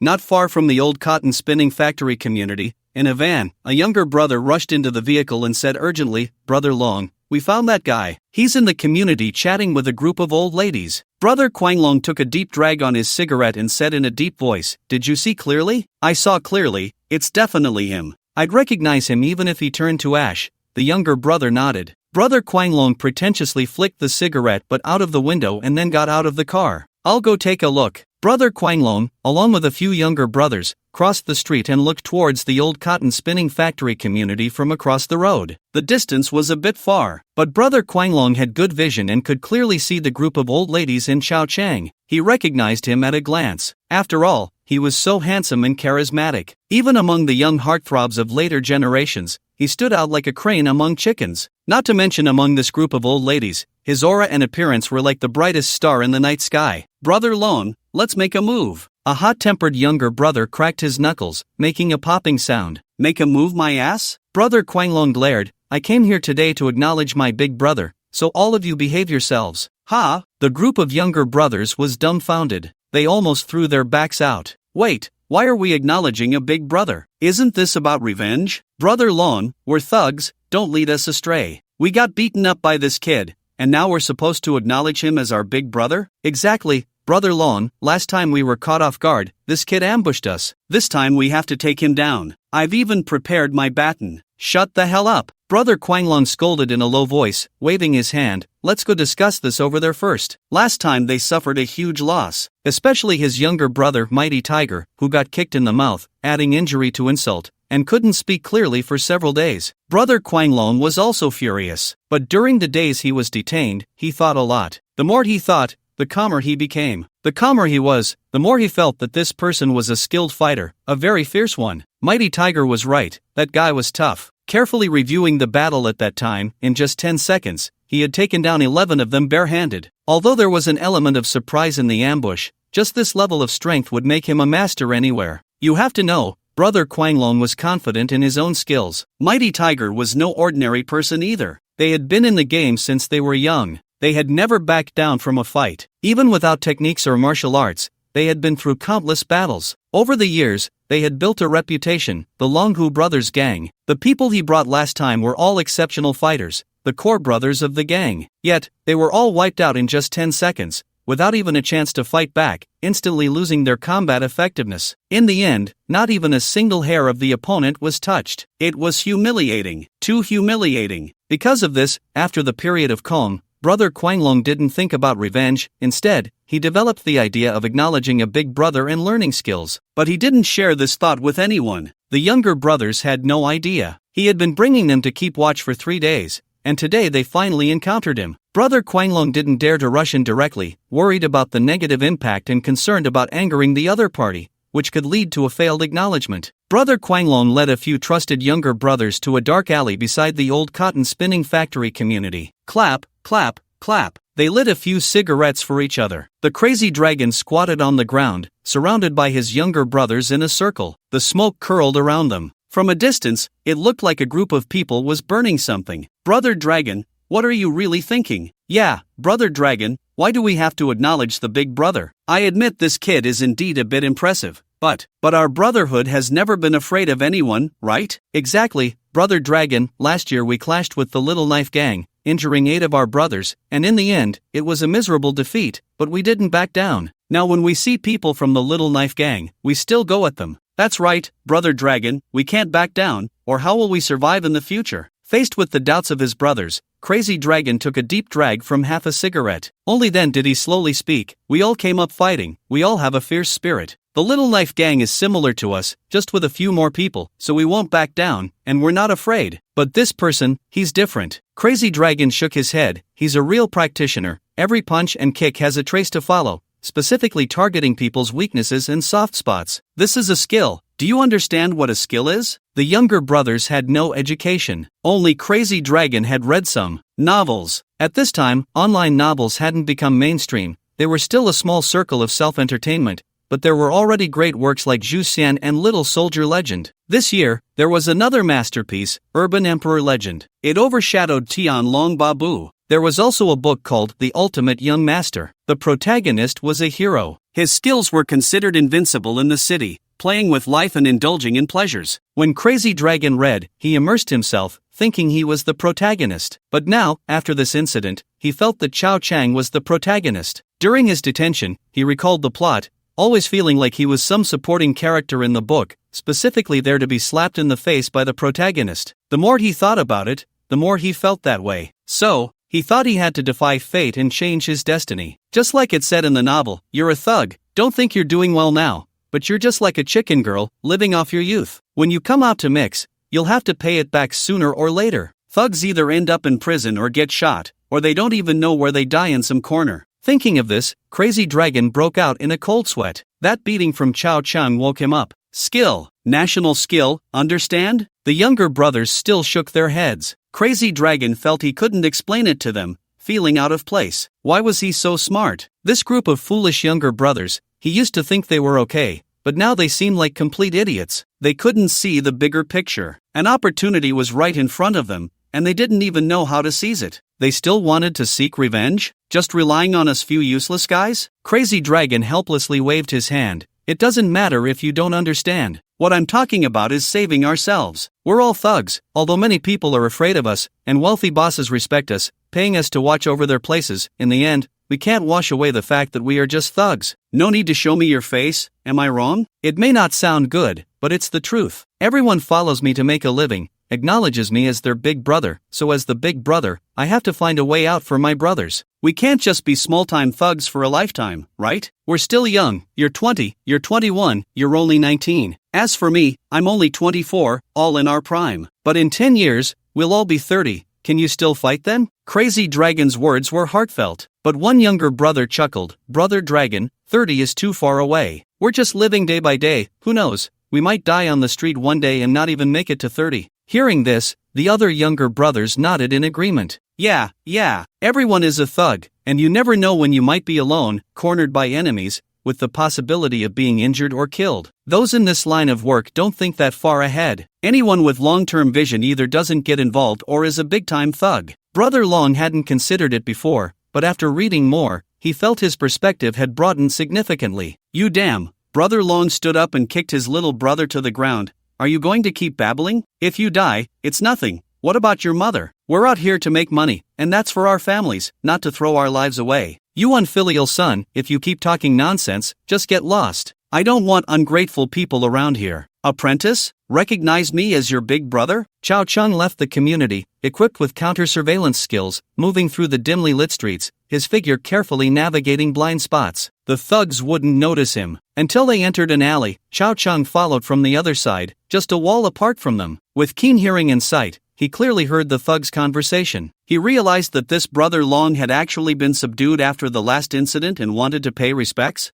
not far from the old cotton spinning factory community, in a van, a younger brother rushed into the vehicle and said urgently, "Brother Long, we found that guy. He's in the community chatting with a group of old ladies." Brother Quanglong took a deep drag on his cigarette and said in a deep voice, "Did you see clearly?" "I saw clearly, it's definitely him. I'd recognize him even if he turned to ash." The younger brother nodded. Brother Quanglong pretentiously flicked the cigarette butt out of the window and then got out of the car. "I'll go take a look." Brother Quanglong, along with a few younger brothers, crossed the street and looked towards the old cotton spinning factory community from across the road. The distance was a bit far, but Brother Quanglong had good vision and could clearly see the group of old ladies in Chow Chang. He recognized him at a glance. After all, he was so handsome and charismatic. Even among the young heartthrobs of later generations, he stood out like a crane among chickens. Not to mention among this group of old ladies, his aura and appearance were like the brightest star in the night sky. "Brother Long, let's make a move." A hot-tempered younger brother cracked his knuckles, making a popping sound. "Make a move, my ass?" Brother Quanglong glared. "I came here today to acknowledge my big brother, so all of you behave yourselves." "Ha!" The group of younger brothers was dumbfounded. They almost threw their backs out. "Wait, why are we acknowledging a big brother? Isn't this about revenge?" "Brother Long, we're thugs, don't lead us astray. We got beaten up by this kid, and now we're supposed to acknowledge him as our big brother?" "Exactly, Brother Long, last time we were caught off guard, this kid ambushed us. This time we have to take him down. I've even prepared my baton." "Shut the hell up!" Brother Quanglong scolded in a low voice, waving his hand. "Let's go discuss this over there first. Last time they suffered a huge loss, especially his younger brother Mighty Tiger, who got kicked in the mouth, adding injury to insult, and couldn't speak clearly for several days." Brother Quanglong was also furious, but during the days he was detained, he thought a lot. The more he thought, the calmer he became. The calmer he was, the more he felt that this person was a skilled fighter, a very fierce one. Mighty Tiger was right, that guy was tough. Carefully reviewing the battle at that time, in just 10 seconds, he had taken down 11 of them barehanded. Although there was an element of surprise in the ambush, just this level of strength would make him a master anywhere. You have to know, Brother Quanglong was confident in his own skills. Mighty Tiger was no ordinary person either. They had been in the game since they were young. They had never backed down from a fight. Even without techniques or martial arts, they had been through countless battles. Over the years, they had built a reputation, the Longhu brothers gang. The people he brought last time were all exceptional fighters, the core brothers of the gang. Yet, they were all wiped out in just 10 seconds, without even a chance to fight back, instantly losing their combat effectiveness. In the end, not even a single hair of the opponent was touched. It was humiliating, too humiliating. Because of this, after the period of calm, Brother Quanglong didn't think about revenge. Instead, he developed the idea of acknowledging a big brother and learning skills. But he didn't share this thought with anyone. The younger brothers had no idea. He had been bringing them to keep watch for 3 days, and today they finally encountered him. Brother Quanglong didn't dare to rush in directly, worried about the negative impact and concerned about angering the other party, which could lead to a failed acknowledgement. Brother Quanglong led a few trusted younger brothers to a dark alley beside the old cotton spinning factory community. Clap, clap, clap. They lit a few cigarettes for each other. The crazy dragon squatted on the ground, surrounded by his younger brothers in a circle. The smoke curled around them. From a distance, it looked like a group of people was burning something. "Brother Dragon, what are you really thinking?" "Yeah, Brother Dragon, why do we have to acknowledge the big brother? I admit this kid is indeed a bit impressive. But our brotherhood has never been afraid of anyone, right?" "Exactly, Brother Dragon, last year we clashed with the Little Knife Gang, injuring 8 of our brothers, and in the end, it was a miserable defeat, but we didn't back down. Now when we see people from the Little Knife Gang, we still go at them. That's right, Brother Dragon, we can't back down, or how will we survive in the future? Faced with the doubts of his brothers, Crazy Dragon took a deep drag from half a cigarette. Only then did he slowly speak. We all came up fighting, we all have a fierce spirit. The Little Knife Gang is similar to us, just with a few more people, so we won't back down, and we're not afraid. But this person, he's different. Crazy Dragon shook his head. He's a real practitioner. Every punch and kick has a trace to follow, specifically targeting people's weaknesses and soft spots. This is a skill. Do you understand what a skill is? The younger brothers had no education. Only Crazy Dragon had read some novels. At this time, online novels hadn't become mainstream. They were still a small circle of self-entertainment, but there were already great works like Juxian and Little Soldier Legend. This year, there was another masterpiece, Urban Emperor Legend. It overshadowed Tian Long Babu. There was also a book called The Ultimate Young Master. The protagonist was a hero. His skills were considered invincible in the city, playing with life and indulging in pleasures. When Crazy Dragon read, he immersed himself, thinking he was the protagonist. But now, after this incident, he felt that Chao Chang was the protagonist. During his detention, he recalled the plot, always feeling like he was some supporting character in the book, specifically there to be slapped in the face by the protagonist. The more he thought about it, the more he felt that way. So, he thought he had to defy fate and change his destiny. Just like it said in the novel, you're a thug, don't think you're doing well now, but you're just like a chicken girl, living off your youth. When you come out to mix, you'll have to pay it back sooner or later. Thugs either end up in prison or get shot, or they don't even know where they die in some corner. Thinking of this, Crazy Dragon broke out in a cold sweat. That beating from Chao Chang woke him up. Skill, national skill, understand? The younger brothers still shook their heads. Crazy Dragon felt he couldn't explain it to them, feeling out of place. Why was he so smart? This group of foolish younger brothers, he used to think they were okay, but now they seemed like complete idiots. They couldn't see the bigger picture. An opportunity was right in front of them, and they didn't even know how to seize it. They still wanted to seek revenge? Just relying on us few useless guys? Crazy Dragon helplessly waved his hand. It doesn't matter if you don't understand. What I'm talking about is saving ourselves. We're all thugs, although many people are afraid of us, and wealthy bosses respect us, paying us to watch over their places. In the end, we can't wash away the fact that we are just thugs. No need to show me your face, am I wrong? It may not sound good, but it's the truth. Everyone follows me to make a living, acknowledges me as their big brother, so as the big brother, I have to find a way out for my brothers. We can't just be small-time thugs for a lifetime, right? We're still young. You're 20, you're 21, you're only 19. As for me, I'm only 24, all in our prime. But in 10 years, we'll all be 30. Can you still fight then? Crazy Dragon's words were heartfelt, but one younger brother chuckled. Brother Dragon, 30 is too far away. We're just living day by day, who knows? We might die on the street one day and not even make it to 30. Hearing this, the other younger brothers nodded in agreement. Yeah, everyone is a thug, and you never know when you might be alone, cornered by enemies, with the possibility of being injured or killed. Those in this line of work don't think that far ahead. Anyone with long-term vision either doesn't get involved or is a big-time thug. Brother Long hadn't considered it before, but after reading more, he felt his perspective had broadened significantly. You damn! Brother Long stood up and kicked his little brother to the ground. Are you going to keep babbling? If you die, it's nothing. What about your mother? We're out here to make money, and that's for our families, not to throw our lives away. You unfilial son, if you keep talking nonsense, just get lost. I don't want ungrateful people around here. Apprentice, recognize me as your big brother? Chao Chang left the community, equipped with counter-surveillance skills, moving through the dimly lit streets, his figure carefully navigating blind spots. The thugs wouldn't notice him. Until they entered an alley, Chao Chang followed from the other side, just a wall apart from them. With keen hearing and sight, he clearly heard the thugs' conversation. He realized that this Brother Long had actually been subdued after the last incident and wanted to pay respects.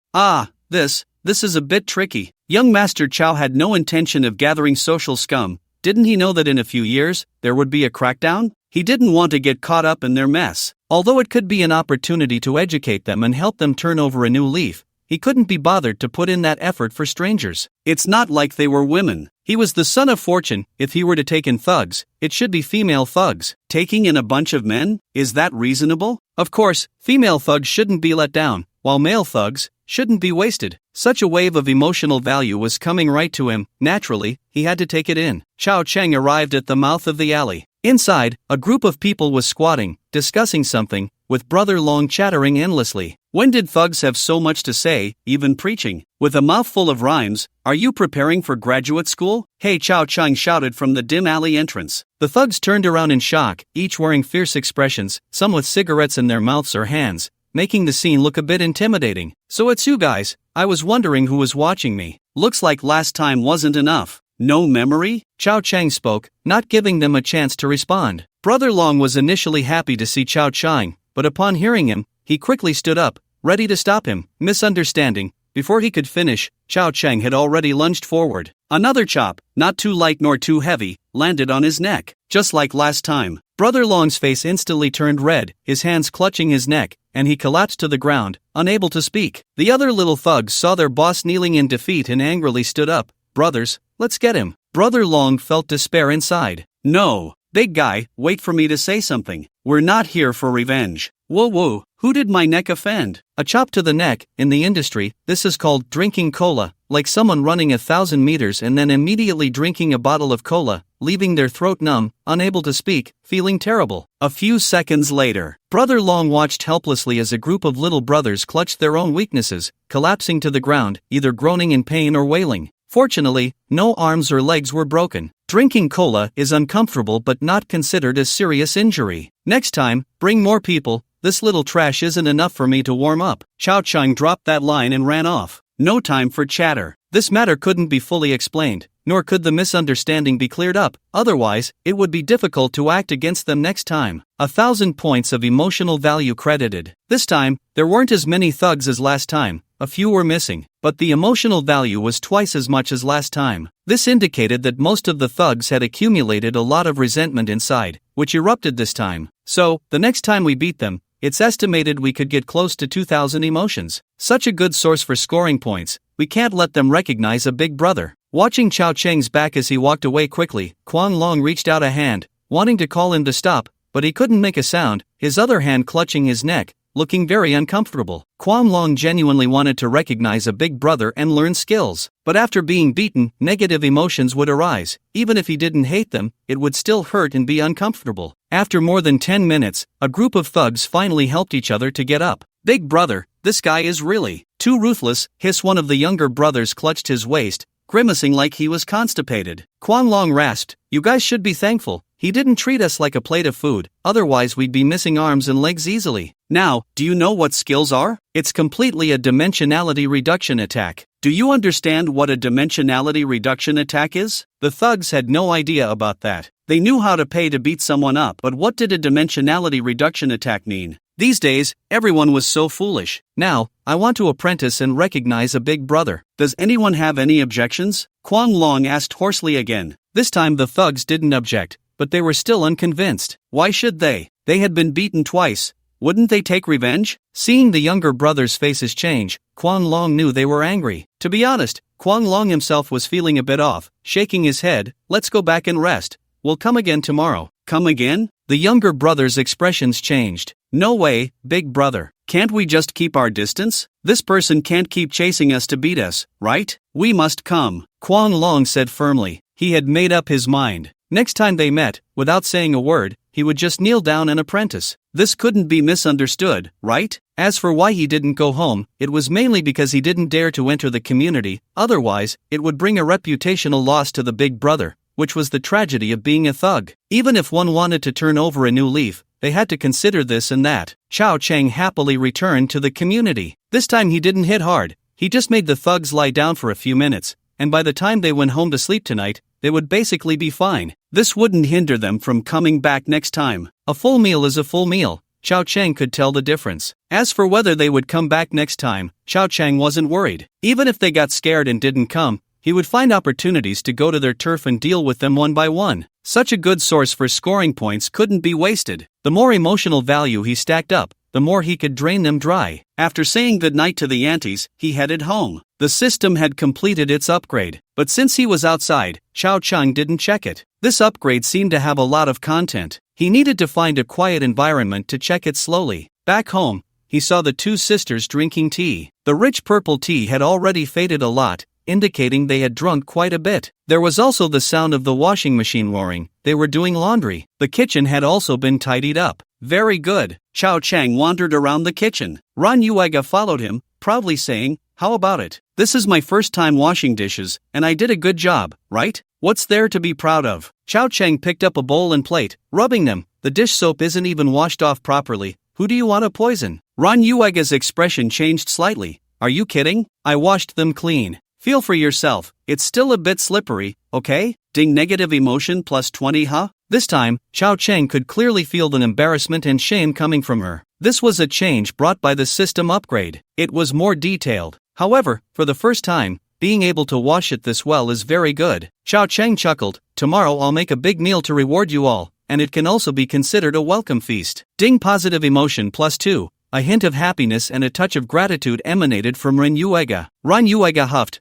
This is a bit tricky. Young Master Chao had no intention of gathering social scum. Didn't he know that in a few years, there would be a crackdown? He didn't want to get caught up in their mess. Although it could be an opportunity to educate them and help them turn over a new leaf, he couldn't be bothered to put in that effort for strangers. It's not like they were women. He was the son of fortune. If he were to take in thugs, it should be female thugs. Taking in a bunch of men? Is that reasonable? Of course, female thugs shouldn't be let down, while male thugs shouldn't be wasted. Such a wave of emotional value was coming right to him. Naturally, he had to take it in. Chao Chang arrived at the mouth of the alley. Inside, a group of people was squatting, discussing something, with Brother Long chattering endlessly. When did thugs have so much to say, even preaching? With a mouthful of rhymes, are you preparing for graduate school? Hey, Chow Chang shouted from the dim alley entrance. The thugs turned around in shock, each wearing fierce expressions, some with cigarettes in their mouths or hands, making the scene look a bit intimidating. So it's you guys. I was wondering who was watching me. Looks like last time wasn't enough. No memory? Chow Chang spoke, not giving them a chance to respond. Brother Long was initially happy to see Chow Chang, but upon hearing him, he quickly stood up, ready to stop him. Misunderstanding. Before he could finish, Chow Chang had already lunged forward. Another chop, not too light nor too heavy, landed on his neck. Just like last time, Brother Long's face instantly turned red, his hands clutching his neck, and he collapsed to the ground, unable to speak. The other little thugs saw their boss kneeling in defeat and angrily stood up. Brothers, let's get him. Brother Long felt despair inside. No, big guy, wait for me to say something. We're not here for revenge. Whoa whoa, who did my neck offend? A chop to the neck. In the industry, this is called drinking cola, like someone running 1,000 meters and then immediately drinking a bottle of cola, leaving their throat numb, unable to speak, feeling terrible. A few seconds later, Brother Long watched helplessly as a group of little brothers clutched their own weaknesses, collapsing to the ground, either groaning in pain or wailing. Fortunately, no arms or legs were broken. Drinking cola is uncomfortable but not considered a serious injury. Next time, bring more people. This little trash isn't enough for me to warm up. Chow Chang dropped that line and ran off. No time for chatter. This matter couldn't be fully explained, nor could the misunderstanding be cleared up. Otherwise, it would be difficult to act against them next time. 1,000 points of emotional value credited. This time, there weren't as many thugs as last time. A few were missing, but the emotional value was twice as much as last time. This indicated that most of the thugs had accumulated a lot of resentment inside, which erupted this time. So, the next time we beat them, it's estimated we could get close to 2,000 emotions. Such a good source for scoring points. We can't let them recognize a big brother. Watching Chow Chang's back as he walked away quickly, Quan Long reached out a hand, wanting to call him to stop, but he couldn't make a sound, his other hand clutching his neck, looking very uncomfortable. Quan Long genuinely wanted to recognize a big brother and learn skills. But after being beaten, negative emotions would arise. Even if he didn't hate them, it would still hurt and be uncomfortable. After more than 10 minutes, a group of thugs finally helped each other to get up. Big brother, this guy is really too ruthless, hissed one of the younger brothers, clutched his waist, grimacing like he was constipated. Quan Long rasped, you guys should be thankful. He didn't treat us like a plate of food, otherwise we'd be missing arms and legs easily. Now, do you know what skills are? It's completely a dimensionality reduction attack. Do you understand what a dimensionality reduction attack is? The thugs had no idea about that. They knew how to pay to beat someone up, but what did a dimensionality reduction attack mean? These days, everyone was so foolish. Now, I want to apprentice and recognize a big brother. Does anyone have any objections? Quan Long asked hoarsely again. This time the thugs didn't object, but they were still unconvinced. Why should they? They had been beaten twice. Wouldn't they take revenge? Seeing the younger brothers' faces change, Quan Long knew they were angry. To be honest, Quan Long himself was feeling a bit off, shaking his head. Let's go back and rest. We'll come again tomorrow. Come again? The younger brothers' expressions changed. No way, big brother. Can't we just keep our distance? This person can't keep chasing us to beat us, right? We must come. Quan Long said firmly. He had made up his mind. Next time they met, without saying a word, he would just kneel down and apprentice. This couldn't be misunderstood, right? As for why he didn't go home, it was mainly because he didn't dare to enter the community, otherwise, it would bring a reputational loss to the big brother, which was the tragedy of being a thug. Even if one wanted to turn over a new leaf, they had to consider this and that. Chow Chang happily returned to the community. This time he didn't hit hard, he just made the thugs lie down for a few minutes, and by the time they went home to sleep tonight, they would basically be fine. This wouldn't hinder them from coming back next time. A full meal is a full meal. Chow Chang could tell the difference. As for whether they would come back next time, Chow Chang wasn't worried. Even if they got scared and didn't come, he would find opportunities to go to their turf and deal with them one by one. Such a good source for scoring points couldn't be wasted. The more emotional value he stacked up, the more he could drain them dry. After saying goodnight to the aunties, he headed home. The system had completed its upgrade, but since he was outside, Chow Chang didn't check it. This upgrade seemed to have a lot of content. He needed to find a quiet environment to check it slowly. Back home, he saw the two sisters drinking tea. The rich purple tea had already faded a lot, indicating they had drunk quite a bit. There was also the sound of the washing machine roaring. They were doing laundry. The kitchen had also been tidied up. Very good. Xiao Chang wandered around the kitchen. Ran Yuega followed him, proudly saying, "How about it? This is my first time washing dishes, and I did a good job, right? What's there to be proud of?" Xiao Chang picked up a bowl and plate, rubbing them. "The dish soap isn't even washed off properly. Who do you want to poison?" Ran Yuega's expression changed slightly. "Are you kidding? I washed them clean. Feel for yourself, it's still a bit slippery, okay? Ding negative emotion plus 20 huh?" This time, Xiao Chang could clearly feel an embarrassment and shame coming from her. This was a change brought by the system upgrade. It was more detailed. However, for the first time, being able to wash it this well is very good. Xiao Chang chuckled, "Tomorrow I'll make a big meal to reward you all, and it can also be considered a welcome feast." Ding positive emotion plus 2. A hint of happiness and a touch of gratitude emanated from Ran Yuega. Ran Yuega huffed,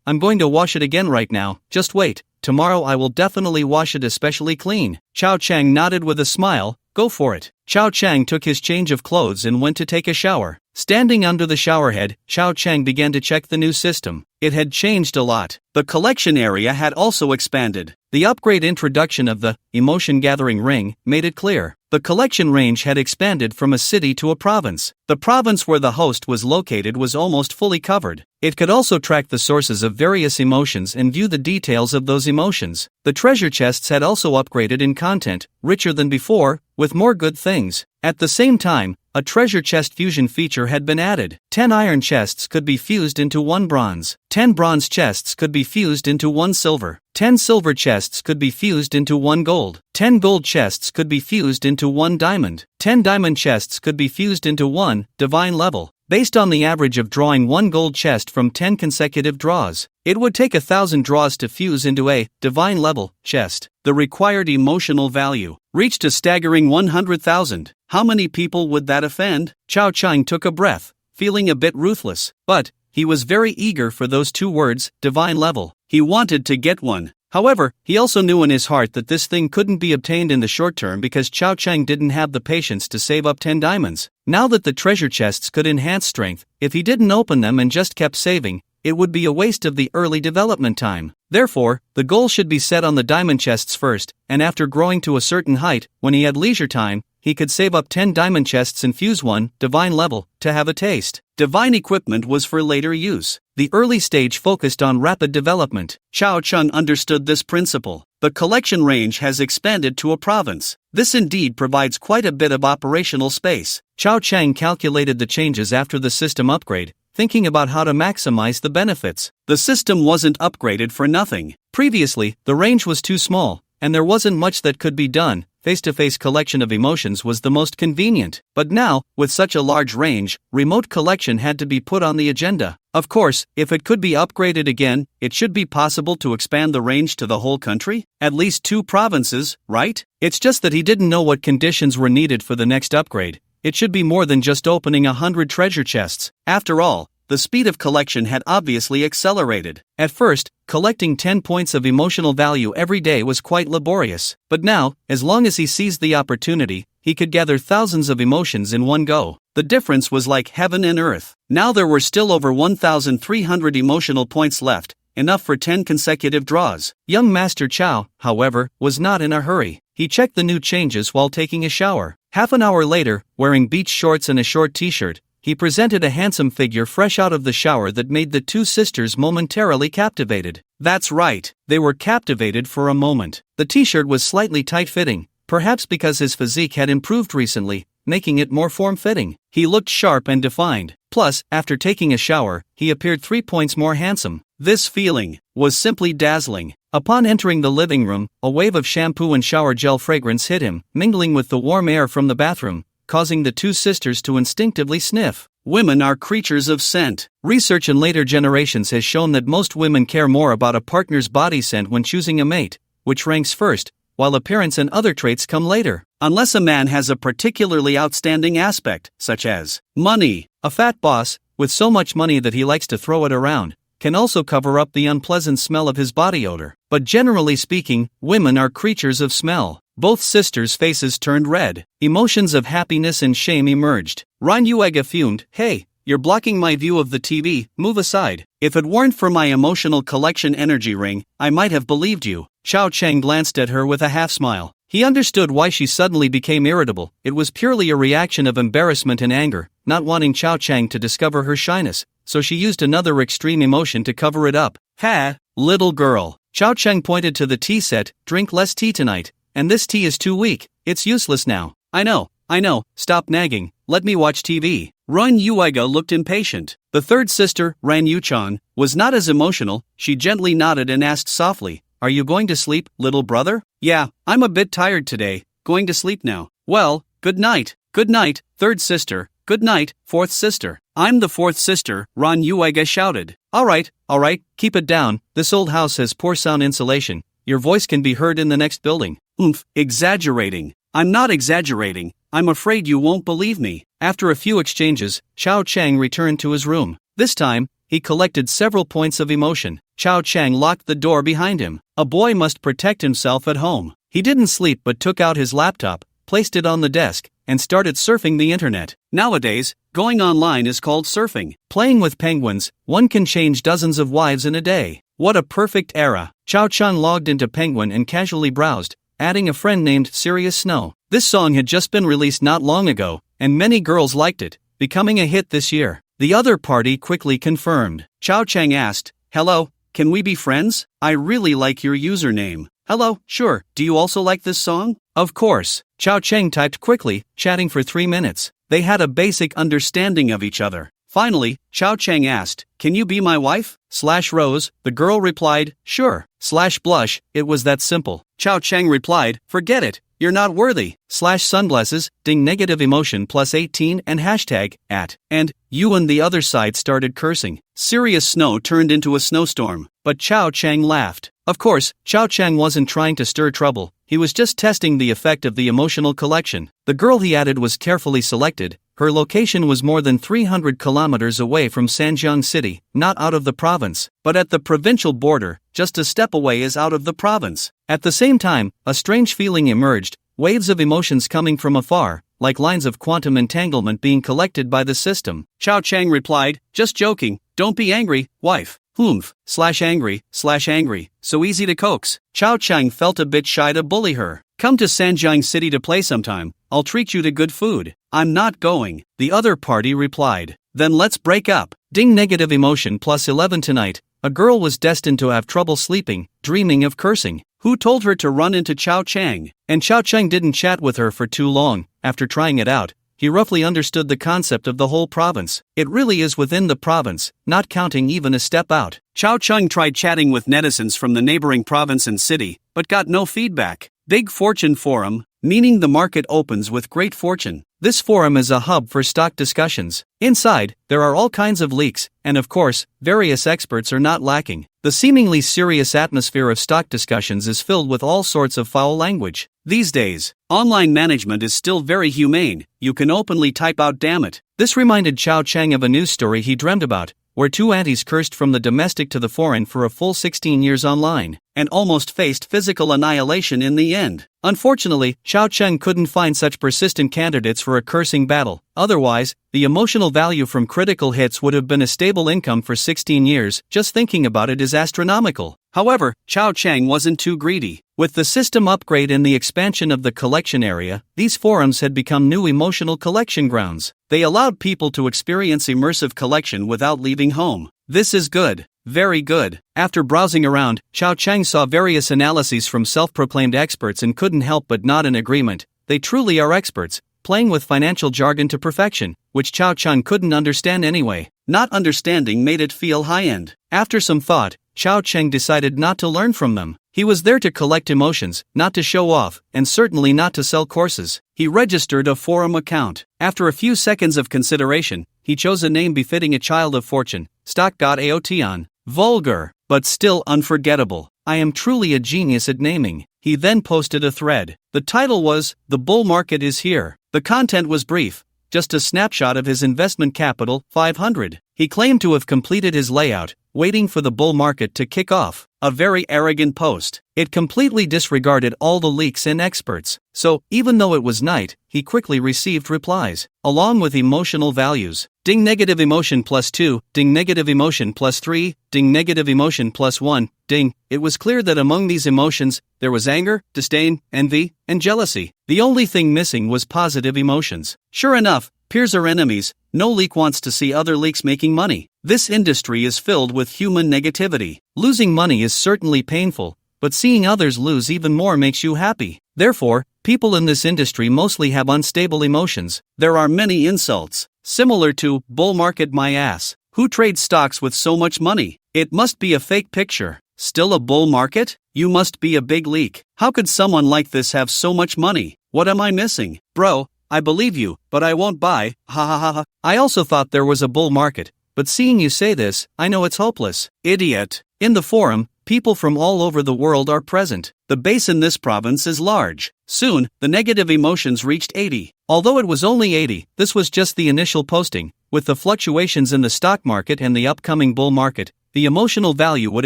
"I'm going to wash it again right now, just wait. Tomorrow I will definitely wash it especially clean." Xiao Chang nodded with a smile, "Go for it." Xiao Chang took his change of clothes and went to take a shower. Standing under the showerhead, Xiao Chang began to check the new system. It had changed a lot. The collection area had also expanded. The upgrade introduction of the emotion gathering ring made it clear. The collection range had expanded from a city to a province. The province where the host was located was almost fully covered. It could also track the sources of various emotions and view the details of those emotions. The treasure chests had also upgraded in content, richer than before, with more good things. At the same time, a treasure chest fusion feature had been added. 10 iron chests could be fused into 1 bronze. 10 bronze chests could be fused into 1 silver. 10 silver chests could be fused into 1 gold. 10 gold chests could be fused into 1 diamond. 10 diamond chests could be fused into 1 divine level. Based on the average of drawing 1 gold chest from 10 consecutive draws, it would take 1,000 draws to fuse into a divine level chest. The required emotional value reached a staggering 100,000. How many people would that offend? Xiao Chang took a breath, feeling a bit ruthless, but he was very eager for those 2 words, divine level. He wanted to get one. However, he also knew in his heart that this thing couldn't be obtained in the short term because Xiao Chang didn't have the patience to save up 10 diamonds. Now that the treasure chests could enhance strength, if he didn't open them and just kept saving, it would be a waste of the early development time. Therefore, the goal should be set on the diamond chests first, and after growing to a certain height, when he had leisure time, he could save up 10 diamond chests and fuse 1 divine level to have a taste. Divine equipment was for later use. The early stage focused on rapid development. Xiao Chang understood this principle. The collection range has expanded to a province. This indeed provides quite a bit of operational space. Xiao Chang calculated the changes after the system upgrade, thinking about how to maximize the benefits. The system wasn't upgraded for nothing. Previously, the range was too small, and there wasn't much that could be done. Face-to-face collection of emotions was the most convenient. But now, with such a large range, remote collection had to be put on the agenda. Of course, if it could be upgraded again, it should be possible to expand the range to the whole country? At least 2 provinces, right? It's just that he didn't know what conditions were needed for the next upgrade. It should be more than just opening 100 treasure chests. After all, the speed of collection had obviously accelerated. At first, collecting 10 points of emotional value every day was quite laborious. But now, as long as he seized the opportunity, he could gather thousands of emotions in one go. The difference was like heaven and earth. Now there were still over 1,300 emotional points left, enough for 10 consecutive draws. Young Master Chow, however, was not in a hurry. He checked the new changes while taking a shower. Half an hour later, wearing beach shorts and a short t-shirt, he presented a handsome figure fresh out of the shower that made the 2 sisters momentarily captivated. That's right, they were captivated for a moment. The t-shirt was slightly tight-fitting, perhaps because his physique had improved recently, making it more form-fitting. He looked sharp and defined. Plus, after taking a shower, he appeared 3 points more handsome. This feeling was simply dazzling. Upon entering the living room, a wave of shampoo and shower gel fragrance hit him, mingling with the warm air from the bathroom, causing the 2 sisters to instinctively sniff. Women are creatures of scent. Research in later generations has shown that most women care more about a partner's body scent when choosing a mate, which ranks first, while appearance and other traits come later. Unless a man has a particularly outstanding aspect, such as money. A fat boss, with so much money that he likes to throw it around, can also cover up the unpleasant smell of his body odor. But generally speaking, women are creatures of smell. Both sisters' faces turned red. Emotions of happiness and shame emerged. Ran Yuega fumed, "Hey, you're blocking my view of the TV, move aside. If it weren't for my emotional collection energy ring, I might have believed you." Xiao Chang glanced at her with a half-smile. He understood why she suddenly became irritable. It was purely a reaction of embarrassment and anger, not wanting Chao Chang to discover her shyness, so she used another extreme emotion to cover it up. Ha, little girl. Chao Chang pointed to the tea set. Drink less tea tonight, and this tea is too weak. It's useless now. I know, stop nagging, let me watch TV. Run Yuega looked impatient. The third sister, Ran Yuchan, was not as emotional. She gently nodded and asked softly, "Are you going to sleep, little brother?" "Yeah, I'm a bit tired today, going to sleep now." "Well, good night." "Good night, third sister." "Good night, fourth sister." "I'm the fourth sister," Ran Yuega shouted. All right, keep it down, this old house has poor sound insulation. Your voice can be heard in the next building." "Oomph, exaggerating." "I'm not exaggerating, I'm afraid you won't believe me." After a few exchanges, Chao Chang returned to his room. This time, he collected several points of emotion. Chao Chang locked the door behind him. A boy must protect himself at home. He didn't sleep but took out his laptop, placed it on the desk, and started surfing the internet. Nowadays, going online is called surfing. Playing with penguins, one can change dozens of wives in a day. What a perfect era. Chao Chang logged into Penguin and casually browsed, adding a friend named Serious Snow. This song had just been released not long ago, and many girls liked it, becoming a hit this year. The other party quickly confirmed. Chao Chang asked, "Hello, can we be friends? I really like your username." "Hello, sure, do you also like this song?" "Of course." Chao Chang typed quickly, chatting for 3 minutes. They had a basic understanding of each other. Finally, Chao Chang asked, "Can you be my wife?" /Rose, the girl replied, "Sure." /Blush, it was that simple. Chao Chang replied, "Forget it, you're not worthy." /Sunglasses, ding negative emotion plus 18 and hashtag, @ and, you and the other side started cursing. Serious Snow turned into a snowstorm, but Chao Chang laughed. Of course, Chao Chang wasn't trying to stir trouble, he was just testing the effect of the emotional collection. The girl he added was carefully selected. Her location was more than 300 kilometers away from Sanjiang City, not out of the province, but at the provincial border, just a step away is out of the province. At the same time, a strange feeling emerged, waves of emotions coming from afar, like lines of quantum entanglement being collected by the system. Chao Chang replied, "Just joking, don't be angry, wife." "Oomph, /angry, so easy to coax." Chao Chang felt a bit shy to bully her. "Come to Sanjiang City to play sometime, I'll treat you to good food." "I'm not going," the other party replied. "Then let's break up." Ding negative emotion plus 11 tonight. A girl was destined to have trouble sleeping, dreaming of cursing. Who told her to run into Chao Chang? And Chao Chang didn't chat with her for too long. After trying it out, he roughly understood the concept of the whole province. It really is within the province, not counting even a step out. Chao Chang tried chatting with netizens from the neighboring province and city, but got no feedback. Big Fortune Forum, meaning the market opens with great fortune. This forum is a hub for stock discussions. Inside, there are all kinds of leaks, and of course, various experts are not lacking. The seemingly serious atmosphere of stock discussions is filled with all sorts of foul language. These days, online management is still very humane. You can openly type out "damn it." This reminded Chao Chang of a news story he dreamt about, where two aunties cursed from the domestic to the foreign for a full 16 years online, and almost faced physical annihilation in the end. Unfortunately, Chao Chang couldn't find such persistent candidates for a cursing battle. Otherwise, the emotional value from critical hits would have been a stable income for 16 years. Just thinking about it is astronomical. However, Chao Chang wasn't too greedy. With the system upgrade and the expansion of the collection area, these forums had become new emotional collection grounds. They allowed people to experience immersive collection without leaving home. This is good. Very good. After browsing around, Chao Chang saw various analyses from self-proclaimed experts and couldn't help but nod in agreement. They truly are experts, playing with financial jargon to perfection, which Chao Chang couldn't understand anyway. Not understanding made it feel high-end. After some thought, Chao Chang decided not to learn from them. He was there to collect emotions, not to show off, and certainly not to sell courses. He registered a forum account. After a few seconds of consideration, he chose a name befitting a child of fortune, Stock.aotion. Vulgar, but still unforgettable. I am truly a genius at naming. He then posted a thread. The title was, "The Bull Market is Here." The content was brief, just a snapshot of his investment capital, 500. He claimed to have completed his layout, waiting for the bull market to kick off. A very arrogant post. It completely disregarded all the leaks and experts. So, even though it was night, he quickly received replies, along with emotional values. ding negative emotion plus 2, ding negative emotion plus 3, ding negative emotion plus 1, ding. It was clear that among these emotions, there was anger, disdain, envy, and jealousy. The only thing missing was positive emotions. Sure enough, peers are enemies. No leak wants to see other leaks making money. This industry is filled with human negativity. Losing money is certainly painful, but seeing others lose even more makes you happy. Therefore, people in this industry mostly have unstable emotions. There are many insults, similar to bull market my ass. Who trades stocks with so much money? It must be a fake picture. Still a bull market? You must be a big leak. How could someone like this have so much money? What am I missing? Bro, I believe you, but I won't buy. Ha ha ha ha. I also thought there was a bull market, but seeing you say this, I know it's hopeless. Idiot. In the forum, people from all over the world are present. The base in this province is large. Soon, the negative emotions reached 80. Although it was only 80, this was just the initial posting. With the fluctuations in the stock market and the upcoming bull market, the emotional value would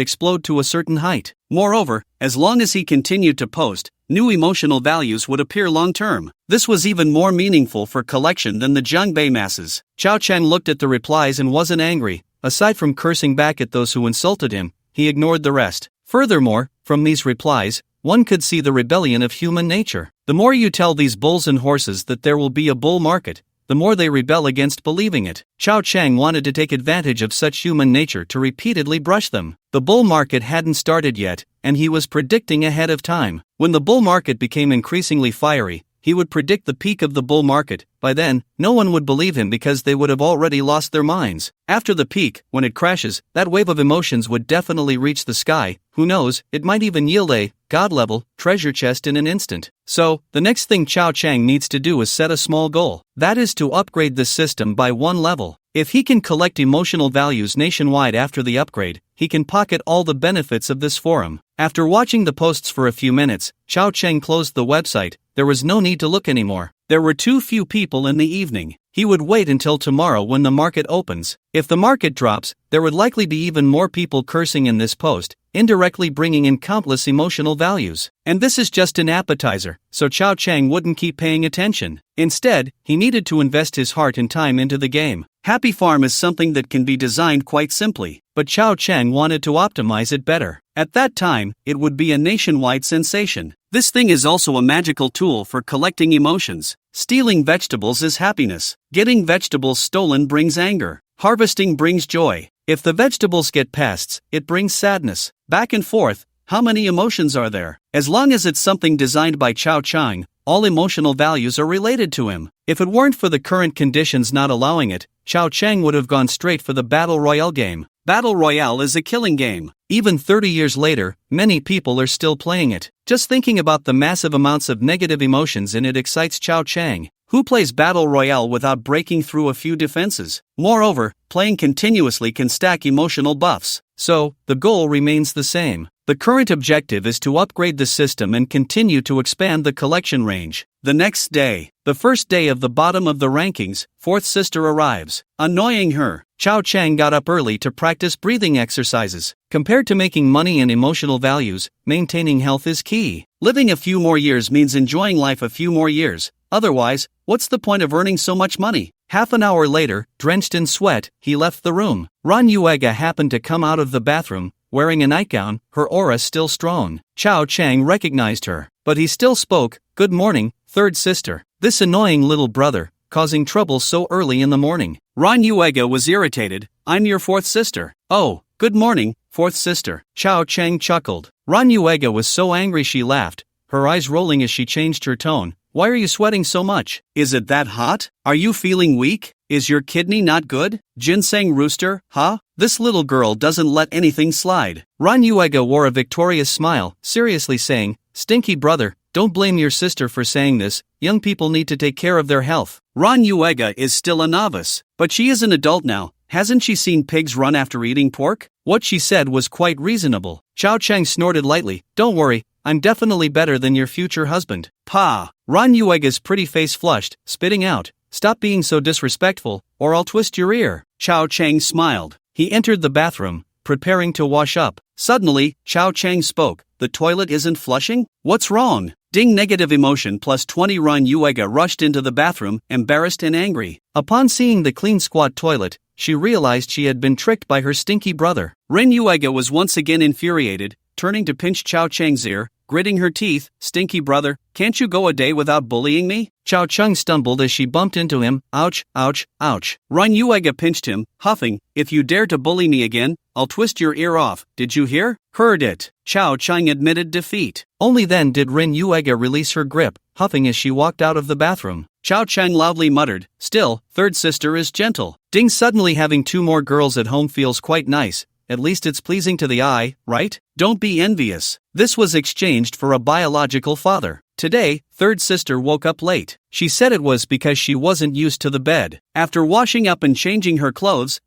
explode to a certain height. Moreover, as long as he continued to post, new emotional values would appear long-term. This was even more meaningful for collection than the Zhangbei masses. Chao Chang looked at the replies and wasn't angry. Aside from cursing back at those who insulted him, he ignored the rest. Furthermore, from these replies, one could see the rebellion of human nature. The more you tell these bulls and horses that there will be a bull market, the more they rebel against believing it. Chao Chang wanted to take advantage of such human nature to repeatedly brush them. The bull market hadn't started yet, and he was predicting ahead of time. When the bull market became increasingly fiery, he would predict the peak of the bull market. By then, no one would believe him because they would have already lost their minds. After the peak, when it crashes, that wave of emotions would definitely reach the sky. Who knows, it might even yield a god-level treasure chest in an instant. So, the next thing Chao Chang needs to do is set a small goal. That is to upgrade this system by one level. If he can collect emotional values nationwide after the upgrade, he can pocket all the benefits of this forum. After watching the posts for a few minutes, Chao Chang closed the website. There was no need to look anymore. There were too few people in the evening. He would wait until tomorrow when the market opens. If the market drops, there would likely be even more people cursing in this post, indirectly bringing in countless emotional values. And this is just an appetizer, so Chao Chang wouldn't keep paying attention. Instead, he needed to invest his heart and time into the game. Happy Farm is something that can be designed quite simply, but Chao Chang wanted to optimize it better. At that time, it would be a nationwide sensation. This thing is also a magical tool for collecting emotions. Stealing vegetables is happiness. Getting vegetables stolen brings anger. Harvesting brings joy. If the vegetables get pests, it brings sadness. Back and forth, how many emotions are there? As long as it's something designed by Chao Chang, all emotional values are related to him. If it weren't for the current conditions not allowing it, Chao Chang would have gone straight for the Battle Royale game. Battle Royale is a killing game. Even 30 years later, many people are still playing it. Just thinking about the massive amounts of negative emotions in it excites Chao Chang. Who plays Battle Royale without breaking through a few defenses? Moreover, playing continuously can stack emotional buffs. So, the goal remains the same. The current objective is to upgrade the system and continue to expand the collection range. The next day, the first day of the bottom of the rankings, fourth sister arrives. Annoying her, Chao Chang got up early to practice breathing exercises. Compared to making money and emotional values, maintaining health is key. Living a few more years means enjoying life a few more years. Otherwise, what's the point of earning so much money? Half an hour later, drenched in sweat, he left the room. Ran Yuega happened to come out of the bathroom, wearing a nightgown, her aura still strong. Chao Chang recognized her, but he still spoke. Good morning, third sister. This annoying little brother, causing trouble so early in the morning. Ran Yuega was irritated. I'm your fourth sister. Oh, good morning, fourth sister. Chao Chang chuckled. Ran Yuega was so angry she laughed, her eyes rolling as she changed her tone. Why are you sweating so much? Is it that hot? Are you feeling weak? Is your kidney not good? Ginseng rooster, huh? This little girl doesn't let anything slide. Ran Yuega wore a victorious smile, seriously saying, Stinky brother, don't blame your sister for saying this. Young people need to take care of their health. Ran Yuega is still a novice, but she is an adult now. Hasn't she seen pigs run after eating pork? What she said was quite reasonable. Chao Chang snorted lightly. Don't worry, I'm definitely better than your future husband. Pa! Ran Yuega's pretty face flushed, spitting out. Stop being so disrespectful, or I'll twist your ear. Chao Chang smiled. He entered the bathroom, preparing to wash up. Suddenly, Chao Chang spoke. The toilet isn't flushing? What's wrong? Ding negative emotion plus 20 Ran Yuega rushed into the bathroom, embarrassed and angry. Upon seeing the clean squat toilet, she realized she had been tricked by her stinky brother. Ran Yuega was once again infuriated, turning to pinch Chao Cheng's ear, gritting her teeth. Stinky brother, can't you go a day without bullying me? Chao Cheng stumbled as she bumped into him. Ouch, ouch, ouch. Ran Yuega pinched him, huffing, if you dare to bully me again, I'll twist your ear off. Did you hear? Heard it. Chao Cheng admitted defeat. Only then did Ran Yuega release her grip, huffing as she walked out of the bathroom. Chao Cheng loudly muttered, still, third sister is gentle. Ding, suddenly having two more girls at home feels quite nice. At least it's pleasing to the eye, right? Don't be envious. This was exchanged for a biological father. Today, third sister woke up late. She said it was because she wasn't used to the bed. After washing up and changing her clothes,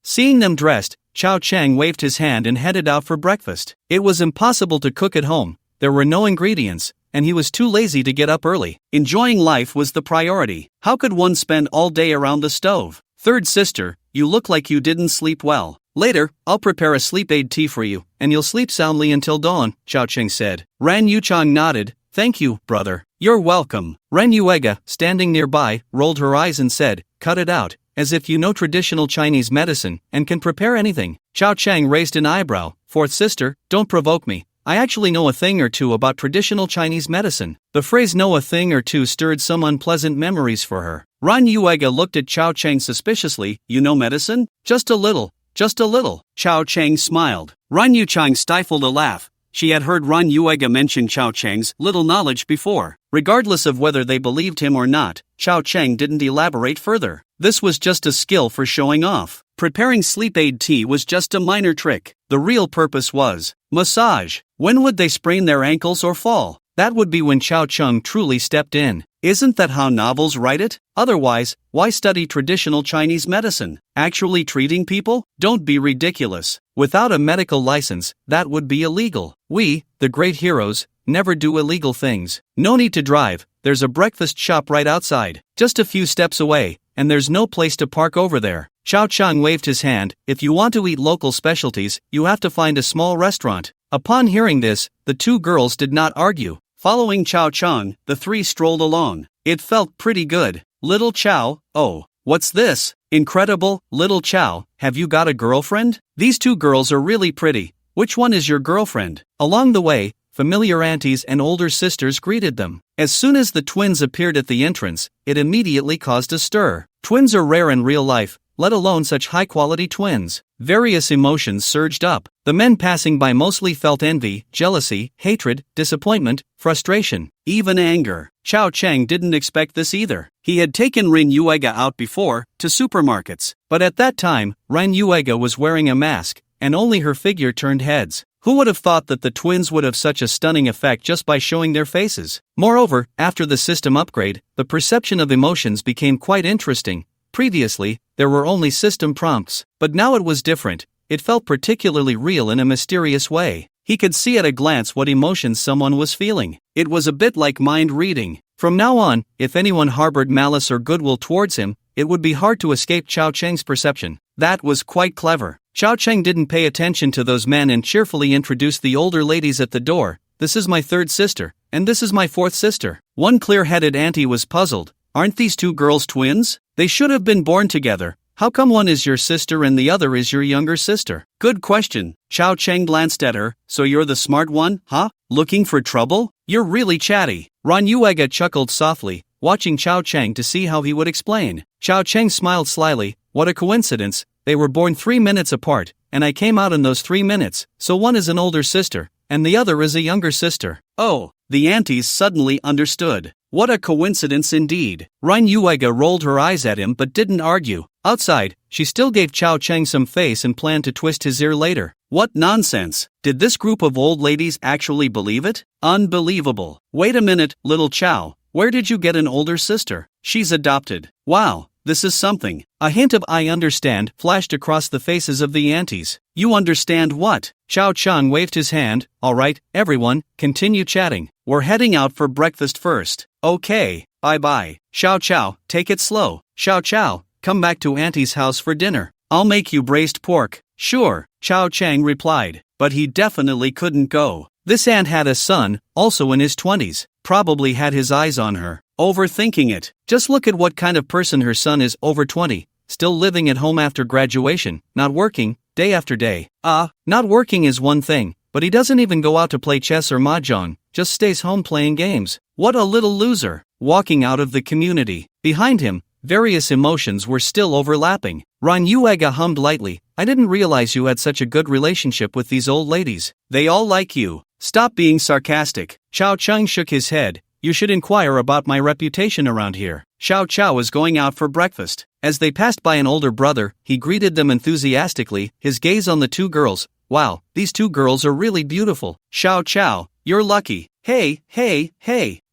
seeing them dressed, Chao Cheng waved his hand and headed out for breakfast. It was impossible to cook at home. There were no ingredients, and he was too lazy to get up early. Enjoying life was the priority. How could one spend all day around the stove? Third sister, you look like you didn't sleep well. Later, I'll prepare a sleep aid tea for you, and you'll sleep soundly until dawn, Chao Cheng said. Ran Yuchang nodded. Thank you, brother. You're welcome. Ran Yuega, standing nearby, rolled her eyes and said, cut it out, as if you know traditional Chinese medicine and can prepare anything. Chao Cheng raised an eyebrow. Fourth sister, don't provoke me. I actually know a thing or two about traditional Chinese medicine. The phrase know a thing or two stirred some unpleasant memories for her. Ran Yuega looked at Chao Cheng suspiciously. You know medicine? Just a little. Just a little. Chao Cheng smiled. Ran Yuchang stifled a laugh. She had heard Ran Yuega mention Chao Cheng's little knowledge before. Regardless of whether they believed him or not, Chao Cheng didn't elaborate further. This was just a skill for showing off. Preparing sleep aid tea was just a minor trick. The real purpose was massage. When would they sprain their ankles or fall? That would be when Chao Cheng truly stepped in. Isn't that how novels write it? Otherwise, why study traditional Chinese medicine? Actually treating people? Don't be ridiculous. Without a medical license, that would be illegal. We, the great heroes, never do illegal things. No need to drive, there's a breakfast shop right outside. Just a few steps away, and there's no place to park over there. Chao Cheng waved his hand. If you want to eat local specialties, you have to find a small restaurant. Upon hearing this, the two girls did not argue. Following Chao Cheng, the three strolled along. It felt pretty good. Little Chao, oh, what's this? Incredible, Little Chao, have you got a girlfriend? These two girls are really pretty. Which one is your girlfriend? Along the way, familiar aunties and older sisters greeted them. As soon as the twins appeared at the entrance, it immediately caused a stir. Twins are rare in real life, let alone such high-quality twins. Various emotions surged up. The men passing by mostly felt envy, jealousy, hatred, disappointment, frustration, even anger. Chao Cheng didn't expect this either. He had taken Ran Yuega out before, to supermarkets. But at that time, Ran Yuega was wearing a mask, and only her figure turned heads. Who would have thought that the twins would have such a stunning effect just by showing their faces? Moreover, after the system upgrade, the perception of emotions became quite interesting. Previously, there were only system prompts, but now it was different. It felt particularly real in a mysterious way. He could see at a glance what emotions someone was feeling. It was a bit like mind reading. From now on, if anyone harbored malice or goodwill towards him, it would be hard to escape Chao Cheng's perception. That was quite clever. Chao Cheng didn't pay attention to those men and cheerfully introduced the older ladies at the door. This is my third sister, and this is my fourth sister. One clear-headed auntie was puzzled. Aren't these two girls twins? They should have been born together. How come one is your sister and the other is your younger sister? Good question. Chao Cheng glanced at her. So you're the smart one, huh? Looking for trouble? You're really chatty. Ran Yuega chuckled softly, watching Chao Cheng to see how he would explain. Chao Cheng smiled slyly. What a coincidence. They were born 3 minutes apart, and I came out in those 3 minutes, so one is an older sister, and the other is a younger sister. Oh, the aunties suddenly understood. What a coincidence indeed. Ran Yuega rolled her eyes at him but didn't argue. Outside, she still gave Chao Cheng some face and planned to twist his ear later. What nonsense. Did this group of old ladies actually believe it? Unbelievable. Wait a minute, Little Chao, where did you get an older sister? She's adopted. Wow, this is something. A hint of I understand flashed across the faces of the aunties. You understand what? Chao Cheng waved his hand. Alright, everyone, continue chatting. We're heading out for breakfast first. Okay, bye-bye. Xiao Chao, take it slow. Xiao Chao, come back to Auntie's house for dinner. I'll make you braised pork. Sure, Chao Cheng replied, but he definitely couldn't go. This aunt had a son, also in his 20s, probably had his eyes on her. Overthinking it. Just look at what kind of person her son is, over 20, still living at home after graduation, not working, day after day. Not working is one thing, but he doesn't even go out to play chess or mahjong, just stays home playing games. What a little loser. Walking out of the community. Behind him, various emotions were still overlapping. Yuhua hummed lightly, I didn't realize you had such a good relationship with these old ladies. They all like you. Stop being sarcastic. Xiao Cheng shook his head. You should inquire about my reputation around here. Xiao Chao was going out for breakfast. As they passed by an older brother, he greeted them enthusiastically, his gaze on the two girls. Wow, these two girls are really beautiful. Xiao Chao, you're lucky. Hey.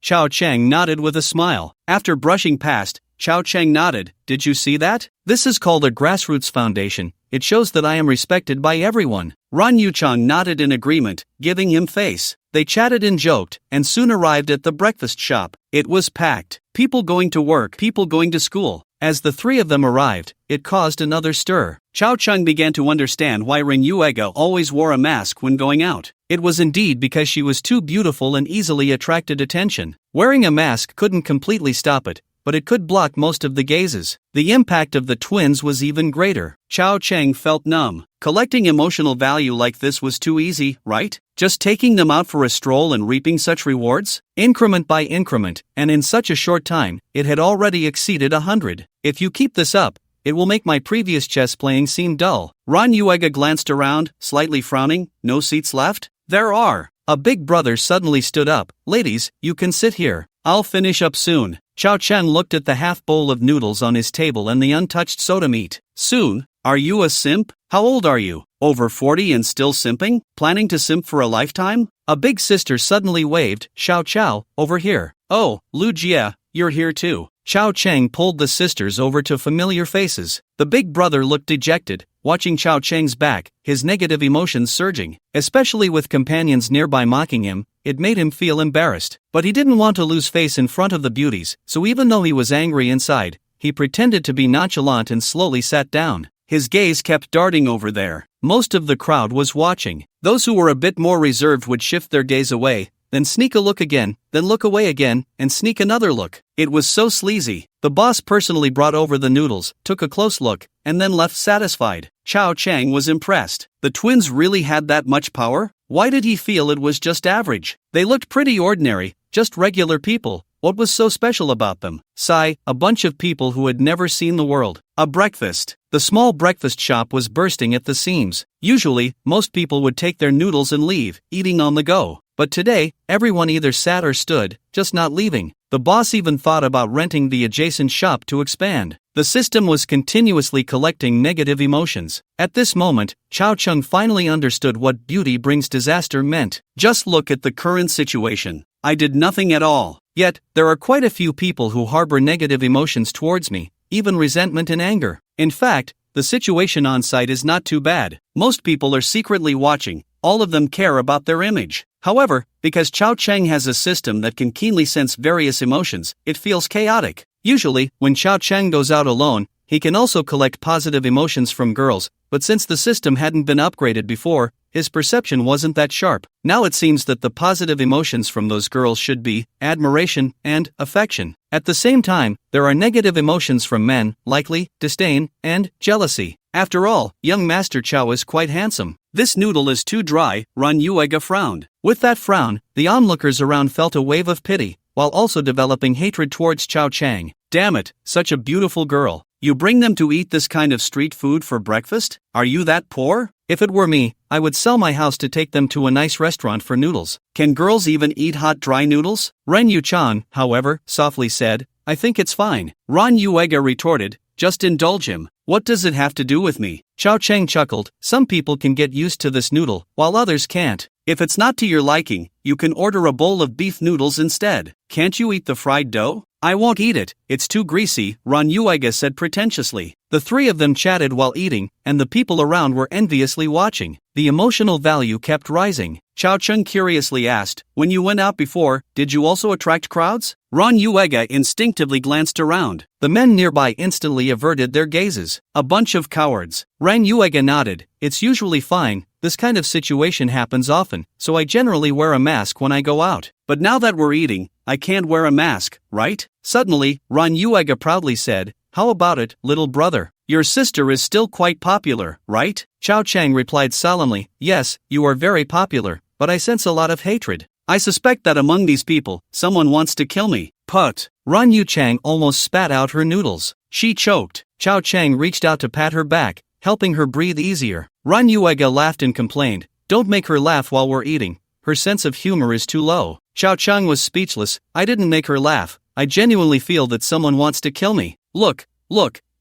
Xiao Cheng nodded with a smile. After brushing past, Xiao Cheng nodded. Did you see that? This is called a grassroots foundation. It shows that I am respected by everyone. Ran Yuchang nodded in agreement, giving him face. They chatted and joked, and soon arrived at the breakfast shop. It was packed. People going to work, people going to school. As the three of them arrived, it caused another stir. Chao Cheng began to understand why Ren Yuega always wore a mask when going out. It was indeed because she was too beautiful and easily attracted attention. Wearing a mask couldn't completely stop it, but it could block most of the gazes. The impact of the twins was even greater. Chao Cheng felt numb. Collecting emotional value like this was too easy, right? Just taking them out for a stroll and reaping such rewards? Increment by increment, and in such a short time, it had already exceeded 100. If you keep this up, it will make my previous chess playing seem dull. Ran Yuega glanced around, slightly frowning. No seats left? There are. A big brother suddenly stood up. Ladies, you can sit here. I'll finish up soon. Chao Cheng looked at the half bowl of noodles on his table and the untouched soda meat. Soon? Are you a simp? How old are you? Over 40 and still simping? Planning to simp for a lifetime? A big sister suddenly waved. Xiao Chao, over here. Oh, Lu Jie, you're here too. Chao Cheng pulled the sisters over to familiar faces. The big brother looked dejected, watching Chao Cheng's back, his negative emotions surging. Especially with companions nearby mocking him, it made him feel embarrassed. But he didn't want to lose face in front of the beauties, so even though he was angry inside, he pretended to be nonchalant and slowly sat down. His gaze kept darting over there. Most of the crowd was watching. Those who were a bit more reserved would shift their gaze away, then sneak a look again, then look away again, and sneak another look. It was so sleazy. The boss personally brought over the noodles, took a close look, and then left satisfied. Chao Cheng was impressed. The twins really had that much power? Why did he feel it was just average? They looked pretty ordinary, just regular people. What was so special about them? Sigh, a bunch of people who had never seen the world. A breakfast. The small breakfast shop was bursting at the seams. Usually, most people would take their noodles and leave, eating on the go. But today, everyone either sat or stood, just not leaving. The boss even thought about renting the adjacent shop to expand. The system was continuously collecting negative emotions. At this moment, Chao Cheng finally understood what beauty brings disaster meant. Just look at the current situation. I did nothing at all. Yet, there are quite a few people who harbor negative emotions towards me, even resentment and anger. In fact, the situation on site is not too bad. Most people are secretly watching. All of them care about their image. However, because Chao Cheng has a system that can keenly sense various emotions, it feels chaotic. Usually, when Chao Cheng goes out alone, he can also collect positive emotions from girls, but since the system hadn't been upgraded before, his perception wasn't that sharp. Now it seems that the positive emotions from those girls should be admiration and affection. At the same time, there are negative emotions from men, likely disdain and jealousy. After all, young Master Chao is quite handsome. This noodle is too dry, Ran Yuega frowned. With that frown, the onlookers around felt a wave of pity, while also developing hatred towards Chao Cheng. Damn it, such a beautiful girl. You bring them to eat this kind of street food for breakfast? Are you that poor? If it were me, I would sell my house to take them to a nice restaurant for noodles. Can girls even eat hot dry noodles? Ren Yu-chan, however, softly said, I think it's fine. Ran Yuega retorted, just indulge him. What does it have to do with me? Chao Cheng chuckled, some people can get used to this noodle, while others can't. If it's not to your liking, you can order a bowl of beef noodles instead. Can't you eat the fried dough? I won't eat it, it's too greasy, Ron Yuega said pretentiously. The three of them chatted while eating, and the people around were enviously watching. The emotional value kept rising. Chao Cheng curiously asked, when you went out before, did you also attract crowds? Ron Yuega instinctively glanced around. The men nearby instantly averted their gazes. A bunch of cowards. Ran Yuega nodded. It's usually fine, this kind of situation happens often, so I generally wear a mask when I go out. But now that we're eating, I can't wear a mask, right? Suddenly, Ron Yuega proudly said, how about it, little brother? Your sister is still quite popular, right? Chao Chang replied solemnly, yes, you are very popular, but I sense a lot of hatred. I suspect that among these people, someone wants to kill me. Put. Ran Yu Chang almost spat out her noodles. She choked. Chao Chang reached out to pat her back, helping her breathe easier. Ran Yuega laughed and complained, don't make her laugh while we're eating. Her sense of humor is too low. Chao Chang was speechless. I didn't make her laugh. I genuinely feel that someone wants to kill me. Look,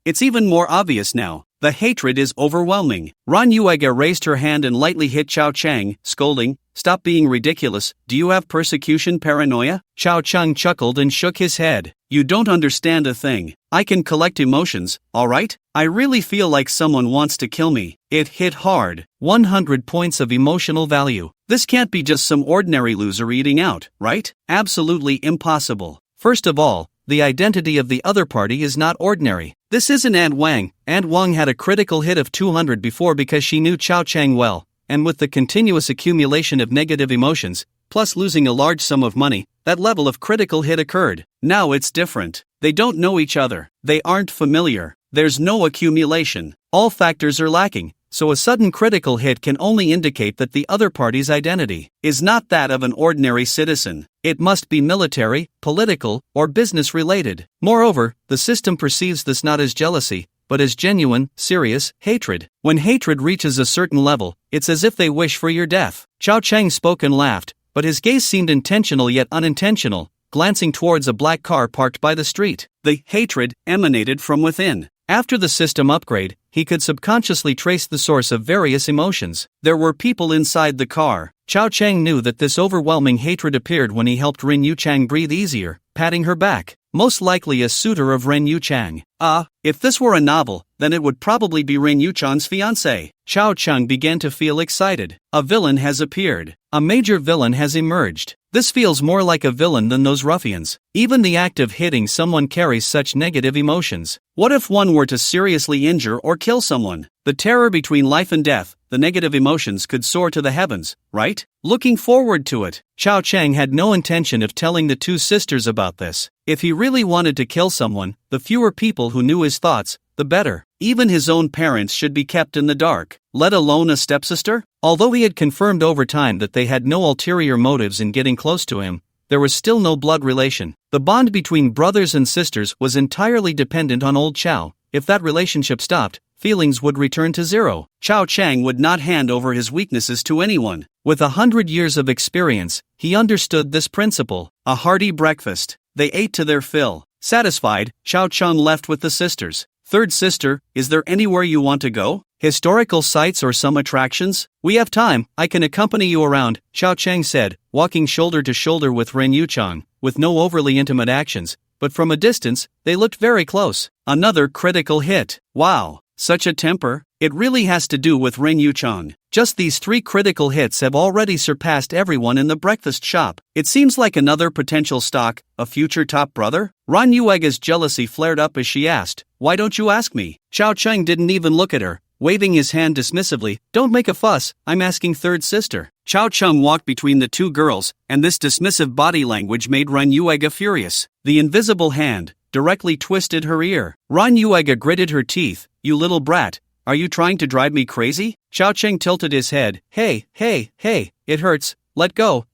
it's even more obvious now. The hatred is overwhelming. Ran Yuega raised her hand and lightly hit Chao Chang, scolding, stop being ridiculous, do you have persecution paranoia? Chao Chang chuckled and shook his head. You don't understand a thing. I can collect emotions, alright? I really feel like someone wants to kill me. It hit hard. 100 points of emotional value. This can't be just some ordinary loser eating out, right? Absolutely impossible. First of all, the identity of the other party is not ordinary. This isn't Aunt Wang. Aunt Wang had a critical hit of 200 before because she knew Chao Chang well, and with the continuous accumulation of negative emotions, plus losing a large sum of money, that level of critical hit occurred. Now it's different. They don't know each other. They aren't familiar. There's no accumulation. All factors are lacking. So a sudden critical hit can only indicate that the other party's identity is not that of an ordinary citizen. It must be military, political, or business related. Moreover, the system perceives this not as jealousy, but as genuine, serious hatred. When hatred reaches a certain level, it's as if they wish for your death. Chao Chang spoke and laughed, but his gaze seemed intentional yet unintentional, glancing towards a black car parked by the street. The hatred emanated from within. After the system upgrade, he could subconsciously trace the source of various emotions. There were people inside the car. Chao Chang knew that this overwhelming hatred appeared when he helped Ren Yu Chang breathe easier, patting her back. Most likely a suitor of Ren Yu Chang. If this were a novel, then it would probably be Ren Yu Chang's fiancé. Chao Chang began to feel excited. A villain has appeared. A major villain has emerged. This feels more like a villain than those ruffians. Even the act of hitting someone carries such negative emotions. What if one were to seriously injure or kill someone? The terror between life and death, the negative emotions could soar to the heavens, right? Looking forward to it. Chao Chang had no intention of telling the two sisters about this. If he really wanted to kill someone, the fewer people who knew his thoughts, the better. Even his own parents should be kept in the dark, let alone a stepsister. Although he had confirmed over time that they had no ulterior motives in getting close to him, there was still no blood relation. The bond between brothers and sisters was entirely dependent on old Chao. If that relationship stopped, feelings would return to zero. Chao Chang would not hand over his weaknesses to anyone. With 100 years of experience, he understood this principle. A hearty breakfast. They ate to their fill. Satisfied, Chao Chang left with the sisters. Third sister, is there anywhere you want to go? Historical sites or some attractions? We have time, I can accompany you around, Chao Chang said, walking shoulder to shoulder with Ren Yu Chang, with no overly intimate actions, but from a distance, they looked very close. Another critical hit. Wow, such a temper. It really has to do with Ren Yu Chang. Just these 3 critical hits have already surpassed everyone in the breakfast shop. It seems like another potential stock, a future top brother? Ran Yuega's jealousy flared up as she asked, why don't you ask me? Chao Chang didn't even look at her, waving his hand dismissively, don't make a fuss, I'm asking third sister. Chao Chang walked between the two girls, and this dismissive body language made Ran Yuega furious. The invisible hand directly twisted her ear. Ran Yuega gritted her teeth, you little brat. Are you trying to drive me crazy? Chao Chang tilted his head. Hey, it hurts. Let go.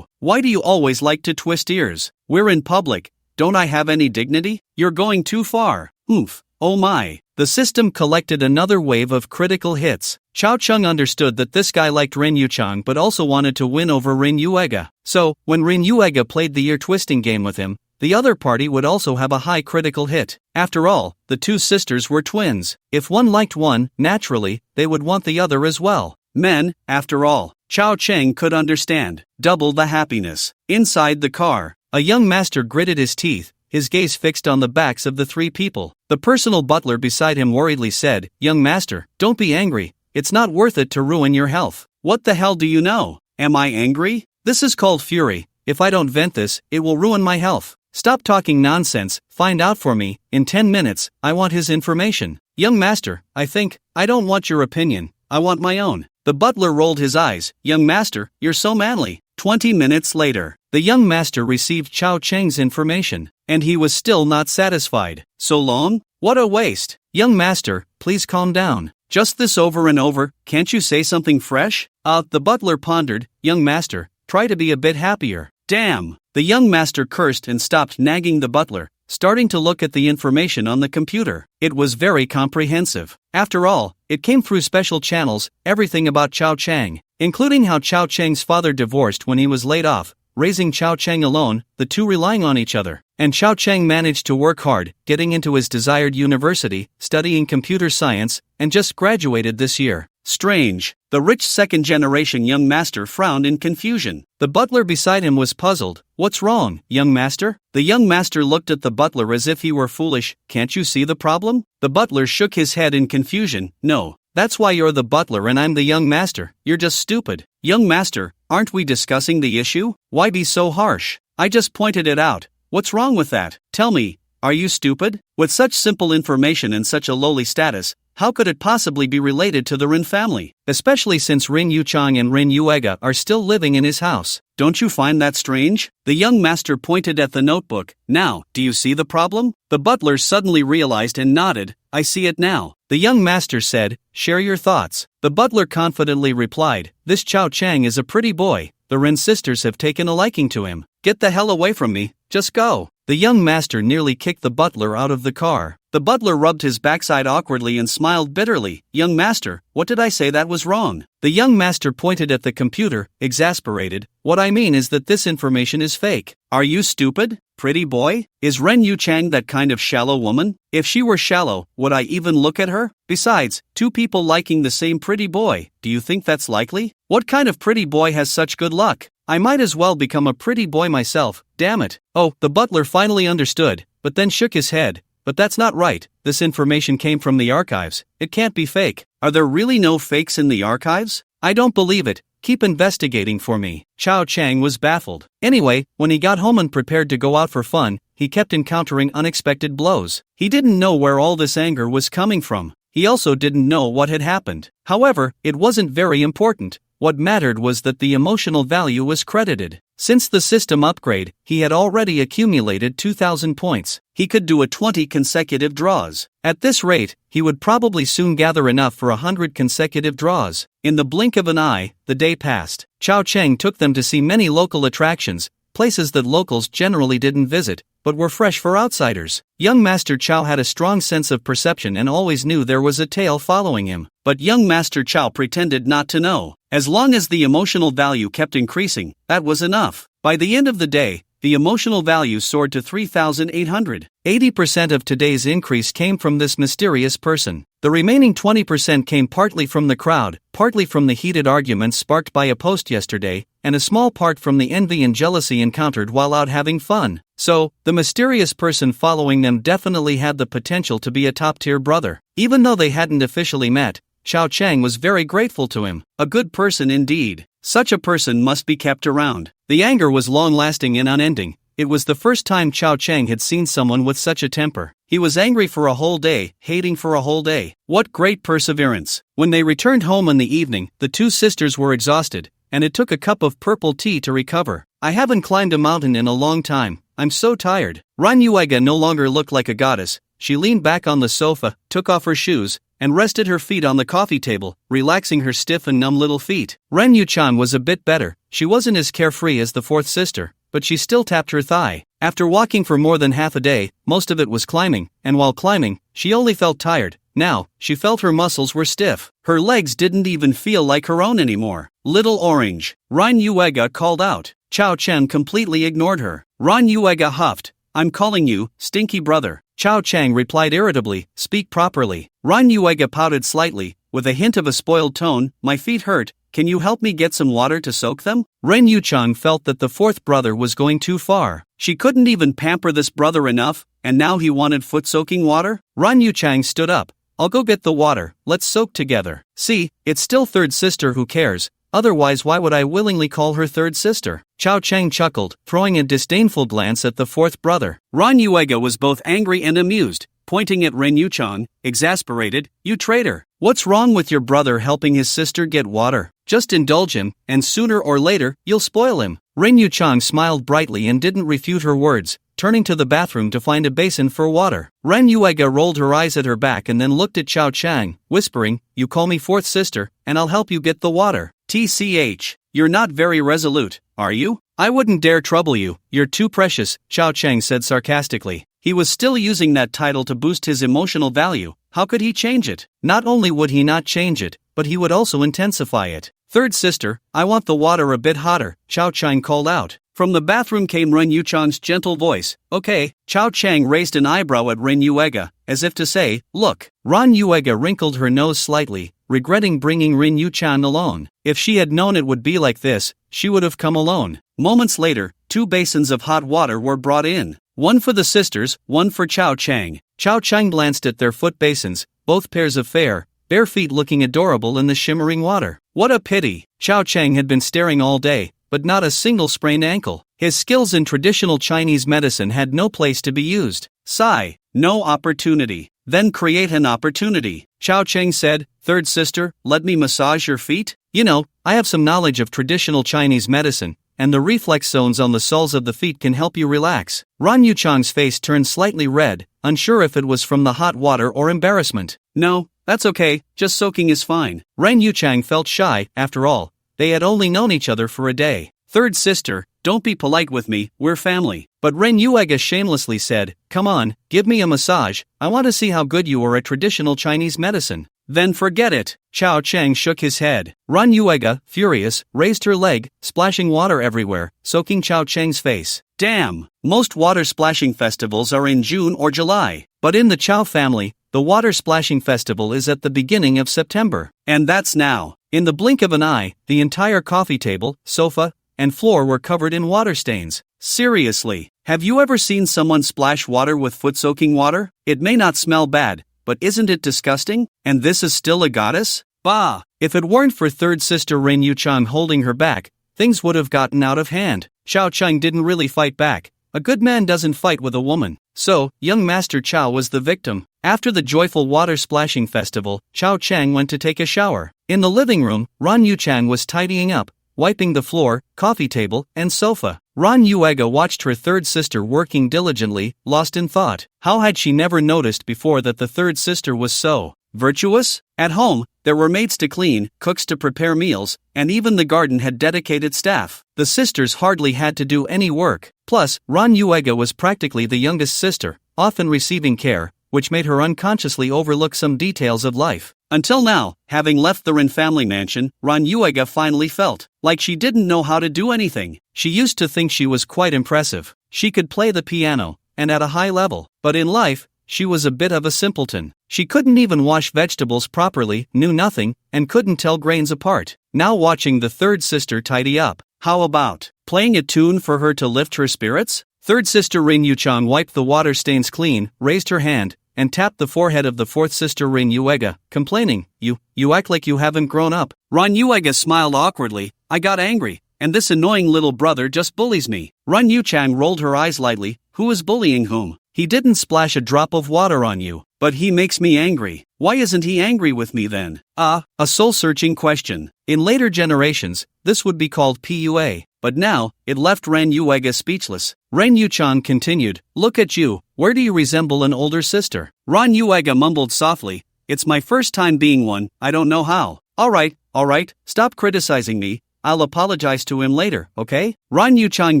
Why do you always like to twist ears? We're in public. Don't I have any dignity? You're going too far. Oof. Oh my. The system collected another wave of critical hits. Chao Chang understood that this guy liked Ren Yu Chang but also wanted to win over Ren Yuega. So, when Ren Yuega played the ear-twisting game with him, the other party would also have a high critical hit. After all, the two sisters were twins. If one liked one, naturally, they would want the other as well. Men, after all. Chao Chang could understand. Double the happiness. Inside the car, a young master gritted his teeth. his gaze fixed on the backs of the three people. The personal butler beside him worriedly said, "Young master, don't be angry, it's not worth it to ruin your health." "What the hell do you know? Am I angry? This is called fury. If I don't vent this, it will ruin my health. Stop talking nonsense, find out for me, in 10 minutes, I want his information." "Young master, I don't want your opinion, I want my own." The butler rolled his eyes. "Young master, you're so manly." 20 minutes later, the young master received Chao Cheng's information, and he was still not satisfied. "So long? What a waste." "Young master, please calm down. Just this over and over, can't you say something fresh?" The butler pondered. "Young master, try to be a bit happier." "Damn." The young master cursed and stopped nagging the butler, starting to look at the information on the computer. It was very comprehensive. After all, it came through special channels, everything about Chao Cheng, including how Chao Cheng's father divorced when he was laid off, raising Chao Cheng alone, the two relying on each other. And Chao Cheng managed to work hard, getting into his desired university, studying computer science, and just graduated this year. Strange. The rich second-generation young master frowned in confusion. The butler beside him was puzzled. "What's wrong, young master?" The young master looked at the butler as if he were foolish. "Can't you see the problem?" The butler shook his head in confusion. "No. That's why you're the butler and I'm the young master. You're just stupid." "Young master, aren't we discussing the issue? Why be so harsh? I just pointed it out. What's wrong with that? Tell me, are you stupid?" With such simple information and such a lowly status, how could it possibly be related to the Rin family, especially since Rin Yuchang and Rin Yuega are still living in his house? "Don't you find that strange?" The young master pointed at the notebook. "Now, do you see the problem?" The butler suddenly realized and nodded. "I see it now." The young master said, "Share your thoughts." The butler confidently replied, "This Chao Cheng is a pretty boy. The Rin sisters have taken a liking to him. Get the hell away from me, just go." The young master nearly kicked the butler out of the car. The butler rubbed his backside awkwardly and smiled bitterly. "Young master, what did I say that was wrong?" The young master pointed at the computer, exasperated. "What I mean is that this information is fake." "Are you stupid? Pretty boy? Is Ren Yuchang that kind of shallow woman? If she were shallow, would I even look at her? Besides, two people liking the same pretty boy, do you think that's likely? What kind of pretty boy has such good luck? I might as well become a pretty boy myself, damn it." Oh, the butler finally understood, but then shook his head. "But that's not right, this information came from the archives, it can't be fake." "Are there really no fakes in the archives?" "I don't believe it, keep investigating for me." Chao Cheng was baffled. Anyway, when he got home and prepared to go out for fun, he kept encountering unexpected blows. He didn't know where all this anger was coming from. He also didn't know what had happened. However, it wasn't very important. What mattered was that the emotional value was credited. Since the system upgrade, he had already accumulated 2,000 points. He could do 20 consecutive draws. At this rate, he would probably soon gather enough for 100 consecutive draws. In the blink of an eye, the day passed. Chao Cheng took them to see many local attractions, places that locals generally didn't visit, but were fresh for outsiders. Young Master Chao had a strong sense of perception and always knew there was a tail following him. But young Master Chao pretended not to know. As long as the emotional value kept increasing, that was enough. By the end of the day, the emotional value soared to 3,800. 80% of today's increase came from this mysterious person. The remaining 20% came partly from the crowd, partly from the heated arguments sparked by a post yesterday, and a small part from the envy and jealousy encountered while out having fun. So, the mysterious person following them definitely had the potential to be a top-tier brother. Even though they hadn't officially met, Chao Cheng was very grateful to him. A good person indeed. Such a person must be kept around. The anger was long-lasting and unending. It was the first time Chao Cheng had seen someone with such a temper. He was angry for a whole day, hating for a whole day. What great perseverance. When they returned home in the evening, the two sisters were exhausted, and it took a cup of purple tea to recover. "I haven't climbed a mountain in a long time. I'm so tired." Ran Yuega no longer looked like a goddess. She leaned back on the sofa, took off her shoes, and rested her feet on the coffee table, relaxing her stiff and numb little feet. Ren Yuchan was a bit better. She wasn't as carefree as the fourth sister, but she still tapped her thigh. After walking for more than half a day, most of it was climbing, and while climbing, she only felt tired. Now, she felt her muscles were stiff. Her legs didn't even feel like her own anymore. "Little orange," Ran Yuega called out. Chao Chen completely ignored her. Ran Yuega huffed. "I'm calling you, stinky brother." Chao Chang replied irritably, "Speak properly." Ran Yuega pouted slightly, with a hint of a spoiled tone. "My feet hurt, can you help me get some water to soak them? Ren Yuchang felt that the fourth brother was going too far. She couldn't even pamper this brother enough, and now he wanted foot-soaking water? Ren Yuchang stood up. I'll go get the water, let's soak together. See, it's still third sister who cares, otherwise why would I willingly call her third sister? Chao Chang chuckled, throwing a disdainful glance at the fourth brother. Ran Yuega was both angry and amused, pointing at Ren Yuchang, exasperated, you traitor. What's wrong with your brother helping his sister get water? Just indulge him, and sooner or later, you'll spoil him. Ren Yuchang smiled brightly and didn't refute her words, turning to the bathroom to find a basin for water. Ren Yuega rolled her eyes at her back and then looked at Chao Chang, whispering, you call me fourth sister, and I'll help you get the water. TCH, you're not very resolute, are you? I wouldn't dare trouble you, you're too precious, Chao Chang said sarcastically. He was still using that title to boost his emotional value. How could he change it? Not only would he not change it, but he would also intensify it. Third sister, I want the water a bit hotter, Chao Chang called out. From the bathroom came Ren Yuchang's gentle voice. Okay, Chao Chang raised an eyebrow at Ren Yuega, as if to say, look. Ren Yuega wrinkled her nose slightly, regretting bringing Ren Yuchang alone. If she had known it would be like this, she would have come alone. Moments later, 2 basins of hot water were brought in. One for the sisters, one for Chao Chang. Chao Chang glanced at their foot basins, both pairs of fair, bare feet looking adorable in the shimmering water. What a pity! Chao Chang had been staring all day, but not a single sprained ankle. His skills in traditional Chinese medicine had no place to be used. Sigh, no opportunity. Then create an opportunity. Chao Chang said, third sister, let me massage your feet? You know, I have some knowledge of traditional Chinese medicine, and the reflex zones on the soles of the feet can help you relax. Ran Yuchang's face turned slightly red, unsure if it was from the hot water or embarrassment. No, that's okay, just soaking is fine. Ran Yuchang felt shy, after all. They had only known each other for a day. Third sister, don't be polite with me, we're family. But Ren Yuega shamelessly said, come on, give me a massage, I want to see how good you are at traditional Chinese medicine. Then forget it. Chao Chang shook his head. Ren Yuega, furious, raised her leg, splashing water everywhere, soaking Chao Chang's face. Damn! Most water splashing festivals are in June or July. But in the Chao family, the water splashing festival is at the beginning of September. And that's now. In the blink of an eye, the entire coffee table, sofa, and floor were covered in water stains. Seriously, have you ever seen someone splash water with foot-soaking water? It may not smell bad, but isn't it disgusting? And this is still a goddess? Bah! If it weren't for third sister Ren Yuchang holding her back, things would have gotten out of hand. Chao Chang didn't really fight back. A good man doesn't fight with a woman. So, young Master Chao was the victim. After the joyful water splashing festival, Chao Chang went to take a shower. In the living room, Ran Yuchang was tidying up, wiping the floor, coffee table, and sofa. Ran Yuega watched her third sister working diligently, lost in thought. How had she never noticed before that the third sister was so virtuous? At home, there were maids to clean, cooks to prepare meals, and even the garden had dedicated staff. The sisters hardly had to do any work. Plus, Ran Yuega was practically the youngest sister, often receiving care, which made her unconsciously overlook some details of life. Until now, having left the Ren family mansion, Ran Yuega finally felt like she didn't know how to do anything. She used to think she was quite impressive. She could play the piano, and at a high level. But in life, she was a bit of a simpleton. She couldn't even wash vegetables properly, knew nothing, and couldn't tell grains apart. Now watching the third sister tidy up. How about playing a tune for her to lift her spirits? Third sister Ren Yuchang wiped the water stains clean, raised her hand, and tapped the forehead of the fourth sister Ren Yuega, complaining, You act like you haven't grown up. Ran Yuega smiled awkwardly. I got angry, and this annoying little brother just bullies me. Ran Yuchang rolled her eyes lightly. Who is bullying whom? He didn't splash a drop of water on you, but he makes me angry. Why isn't he angry with me then? A soul-searching question. In later generations, this would be called PUA, but now, it left Ran Yuega speechless. Ren Yuchang continued, Look at you, where do you resemble an older sister? Ran Yuega mumbled softly, It's my first time being one, I don't know how. Alright, stop criticizing me, I'll apologize to him later, okay? Ran Yuchang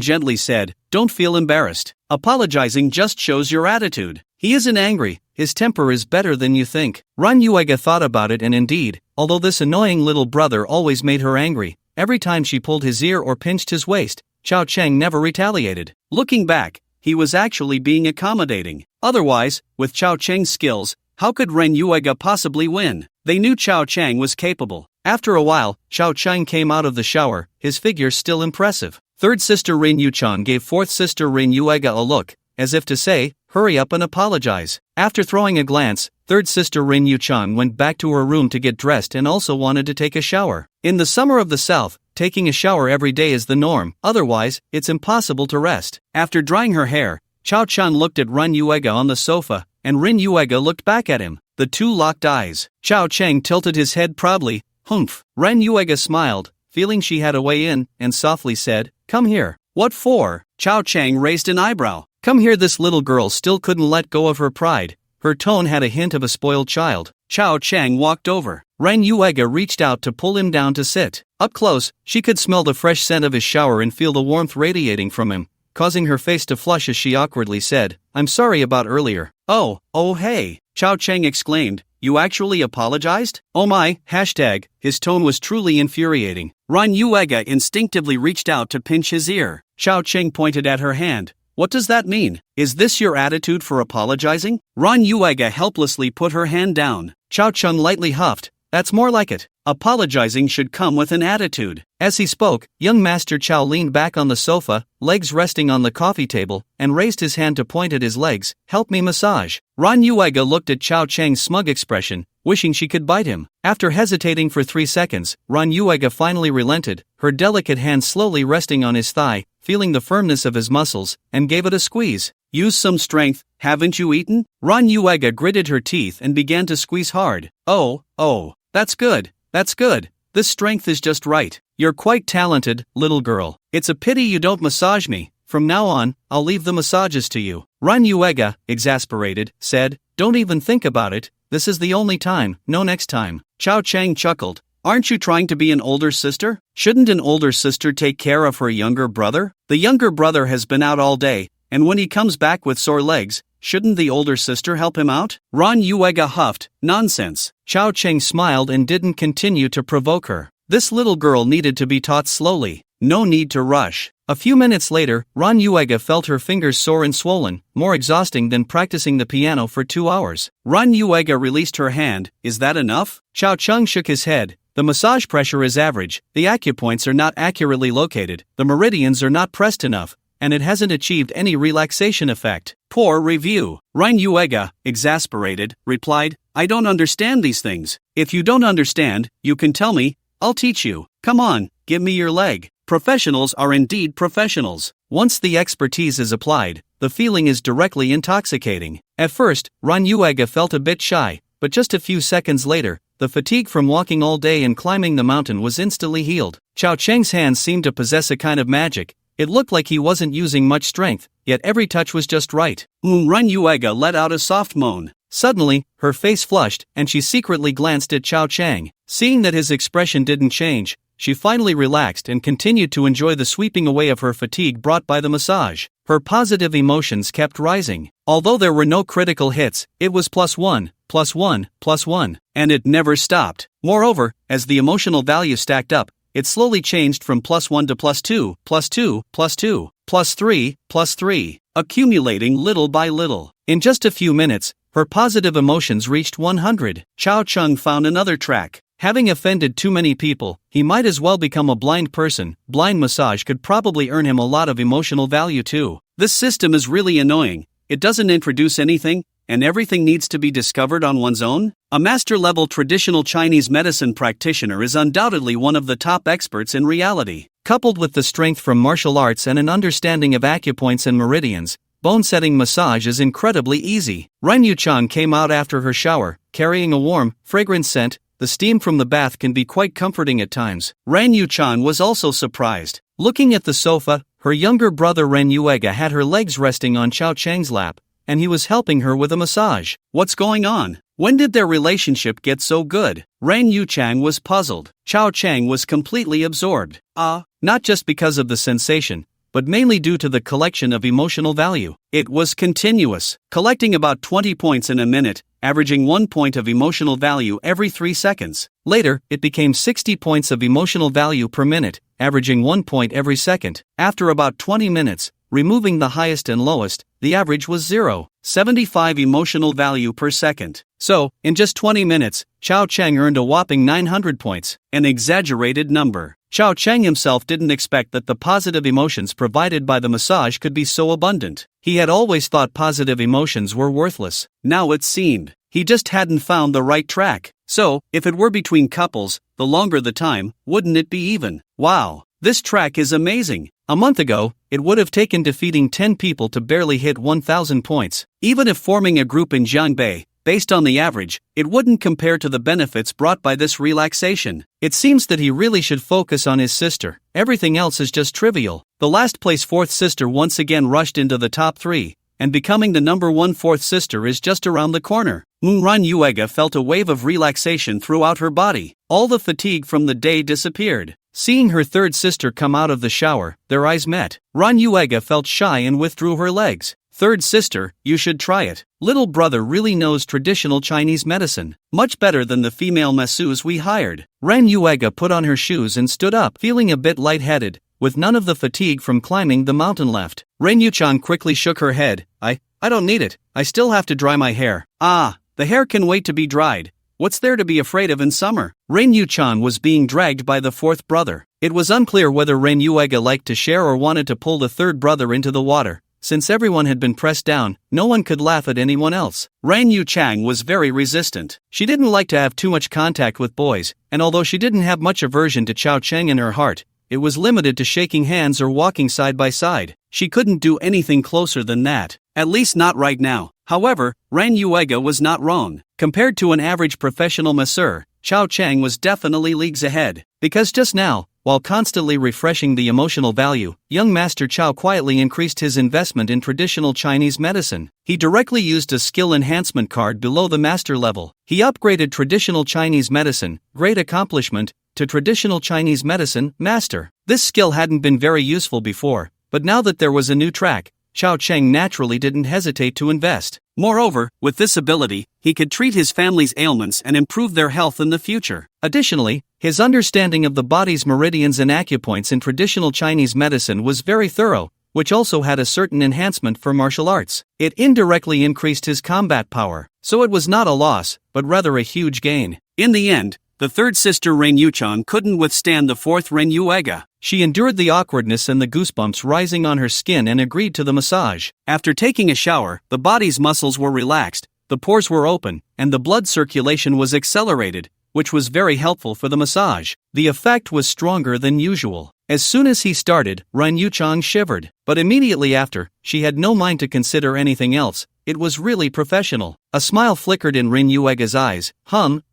gently said, Don't feel embarrassed. Apologizing just shows your attitude. He isn't angry, his temper is better than you think. Ran Yuega thought about it and indeed, although this annoying little brother always made her angry, every time she pulled his ear or pinched his waist, Chao Chang never retaliated. Looking back, he was actually being accommodating. Otherwise, with Chao Chang's skills, How could Ren Yuega possibly win? They knew Chao Chang was capable. After a while, Chao Chang came out of the shower, his figure still impressive. Third sister Rin Yuchan gave fourth sister Rin Yuega a look, as if to say, hurry up and apologize. After throwing a glance, third sister Rin Yuchan went back to her room to get dressed and also wanted to take a shower. In the summer of the South, taking a shower every day is the norm, otherwise, it's impossible to rest. After drying her hair, Chao Chang looked at Rin Yuega on the sofa, and Rin Yuega looked back at him. The two locked eyes. Chao Chang tilted his head proudly. Humph. Ren Yuega smiled, feeling she had a way in, and softly said, come here. What for? Chao Chang raised an eyebrow. Come here. This little girl still couldn't let go of her pride. Her tone had a hint of a spoiled child. Chao Chang walked over. Ren Yuega reached out to pull him down to sit. Up close, she could smell the fresh scent of his shower and feel the warmth radiating from him, causing her face to flush as she awkwardly said, I'm sorry about earlier. Oh hey, Chao Chang exclaimed, you actually apologized? Oh my, hashtag, his tone was truly infuriating. Ren Yuega instinctively reached out to pinch his ear. Chao Chang pointed at her hand. What does that mean? Is this your attitude for apologizing? Ren Yuega helplessly put her hand down. Chao Chang lightly huffed. That's more like it. Apologizing should come with an attitude. As he spoke, young Master Chao leaned back on the sofa, legs resting on the coffee table, and raised his hand to point at his legs. Help me massage. Ren Yuega looked at Chao Chang's smug expression, wishing she could bite him. After hesitating for 3 seconds, Ren Yuega finally relented, her delicate hand slowly resting on his thigh, feeling the firmness of his muscles, and gave it a squeeze. Use some strength, haven't you eaten? Ren Yuega gritted her teeth and began to squeeze hard. Oh, that's good. That's good. This strength is just right. You're quite talented, little girl. It's a pity you don't massage me. From now on, I'll leave the massages to you. Ren Yuega, exasperated, said, don't even think about it. This is the only time, no next time. Chao Chang chuckled. Aren't you trying to be an older sister? Shouldn't an older sister take care of her younger brother? The younger brother has been out all day, and when he comes back with sore legs, shouldn't the older sister help him out? Ren Yuega huffed, nonsense. Chao Chang smiled and didn't continue to provoke her. This little girl needed to be taught slowly. No need to rush. A few minutes later, Ren Yuega felt her fingers sore and swollen, more exhausting than practicing the piano for 2 hours. Ren Yuega released her hand. Is that enough? Chao Chang shook his head. The massage pressure is average, the acupoints are not accurately located, the meridians are not pressed enough, and it hasn't achieved any relaxation effect. Poor review. Ren Yuega, exasperated, replied, I don't understand these things. If you don't understand, you can tell me, I'll teach you. Come on, give me your leg. Professionals are indeed professionals. Once the expertise is applied, the feeling is directly intoxicating. At first, Ren Yuega felt a bit shy, but just a few seconds later, the fatigue from walking all day and climbing the mountain was instantly healed. Chao Chang's hands seemed to possess a kind of magic. It looked like he wasn't using much strength, yet every touch was just right. Ren Yuega let out a soft moan. Suddenly, her face flushed, and she secretly glanced at Chao Chang. Seeing that his expression didn't change, she finally relaxed and continued to enjoy the sweeping away of her fatigue brought by the massage. Her positive emotions kept rising. Although there were no critical hits, it was +1, +1, +1, and it never stopped. Moreover, as the emotional value stacked up, it slowly changed from +1 to +2, +2, +2, +3, +3, accumulating little by little. In just a few minutes, her positive emotions reached 100. Chao Chang found another track. Having offended too many people, he might as well become a blind person. Blind massage could probably earn him a lot of emotional value too. This system is really annoying. It doesn't introduce anything, and everything needs to be discovered on one's own? A master-level traditional Chinese medicine practitioner is undoubtedly one of the top experts in reality. Coupled with the strength from martial arts and an understanding of acupoints and meridians, bone-setting massage is incredibly easy. Ren Yuchan came out after her shower, carrying a warm, fragrant scent. The steam from the bath can be quite comforting at times. Ren Yuchan was also surprised. Looking at the sofa, her younger brother Ren Yuega had her legs resting on Chao Chang's lap, and he was helping her with a massage. What's going on? When did their relationship get so good? Ren Yuchang was puzzled. Chao Chang was completely absorbed. Not just because of the sensation, but mainly due to the collection of emotional value. It was continuous, collecting about 20 points in a minute, averaging 1 point of emotional value every 3 seconds. Later, it became 60 points of emotional value per minute, averaging 1 point every second. After about 20 minutes, removing the highest and lowest, the average was 0.75 emotional value per second. So, in just 20 minutes, Chao Cheng earned a whopping 900 points, an exaggerated number. Chao Cheng himself didn't expect that the positive emotions provided by the massage could be so abundant. He had always thought positive emotions were worthless. Now it seemed he just hadn't found the right track. So, if it were between couples, the longer the time, wouldn't it be even? Wow, this track is amazing. A month ago, it would have taken defeating 10 people to barely hit 1,000 points. Even if forming a group in Jiangbei, based on the average, it wouldn't compare to the benefits brought by this relaxation. It seems that he really should focus on his sister. Everything else is just trivial. The last place fourth sister once again rushed into the top 3, and becoming the number 1 fourth sister is just around the corner. Ran Yuega felt a wave of relaxation throughout her body. All the fatigue from the day disappeared. Seeing her third sister come out of the shower, their eyes met. Ran Yuega felt shy and withdrew her legs. Third sister, you should try it. Little brother really knows traditional Chinese medicine, much better than the female masseuse we hired. Ran Yuega put on her shoes and stood up, feeling a bit lightheaded, with none of the fatigue from climbing the mountain left. Ren Yuchan quickly shook her head. I don't need it. I still have to dry my hair. Ah, the hair can wait to be dried. What's there to be afraid of in summer? Ren Yuchan was being dragged by the fourth brother. It was unclear whether Ren Yuega liked to share or wanted to pull the third brother into the water. Since everyone had been pressed down, no one could laugh at anyone else. Ran Yu Chang was very resistant. She didn't like to have too much contact with boys, and although she didn't have much aversion to Chao Cheng in her heart, it was limited to shaking hands or walking side by side. She couldn't do anything closer than that. At least not right now. However, Ran Yuega was not wrong. Compared to an average professional masseur, Chao Cheng was definitely leagues ahead. Because just now, while constantly refreshing the emotional value, young Master Chao quietly increased his investment in traditional Chinese medicine. He directly used a skill enhancement card below the master level. He upgraded traditional Chinese medicine, great accomplishment, to traditional Chinese medicine, master. This skill hadn't been very useful before, but now that there was a new track, Chao Cheng naturally didn't hesitate to invest. Moreover, with this ability, he could treat his family's ailments and improve their health in the future. Additionally, his understanding of the body's meridians and acupoints in traditional Chinese medicine was very thorough, which also had a certain enhancement for martial arts. It indirectly increased his combat power, so it was not a loss, but rather a huge gain. In the end, the third sister Ren Yuchan couldn't withstand the fourth Ren Yuega. She endured the awkwardness and the goosebumps rising on her skin and agreed to the massage. After taking a shower, the body's muscles were relaxed, the pores were open, and the blood circulation was accelerated, which was very helpful for the massage. The effect was stronger than usual. As soon as he started, Ran Yuchang shivered, but immediately after, she had no mind to consider anything else. It was really professional. A smile flickered in Rin Yuega's eyes.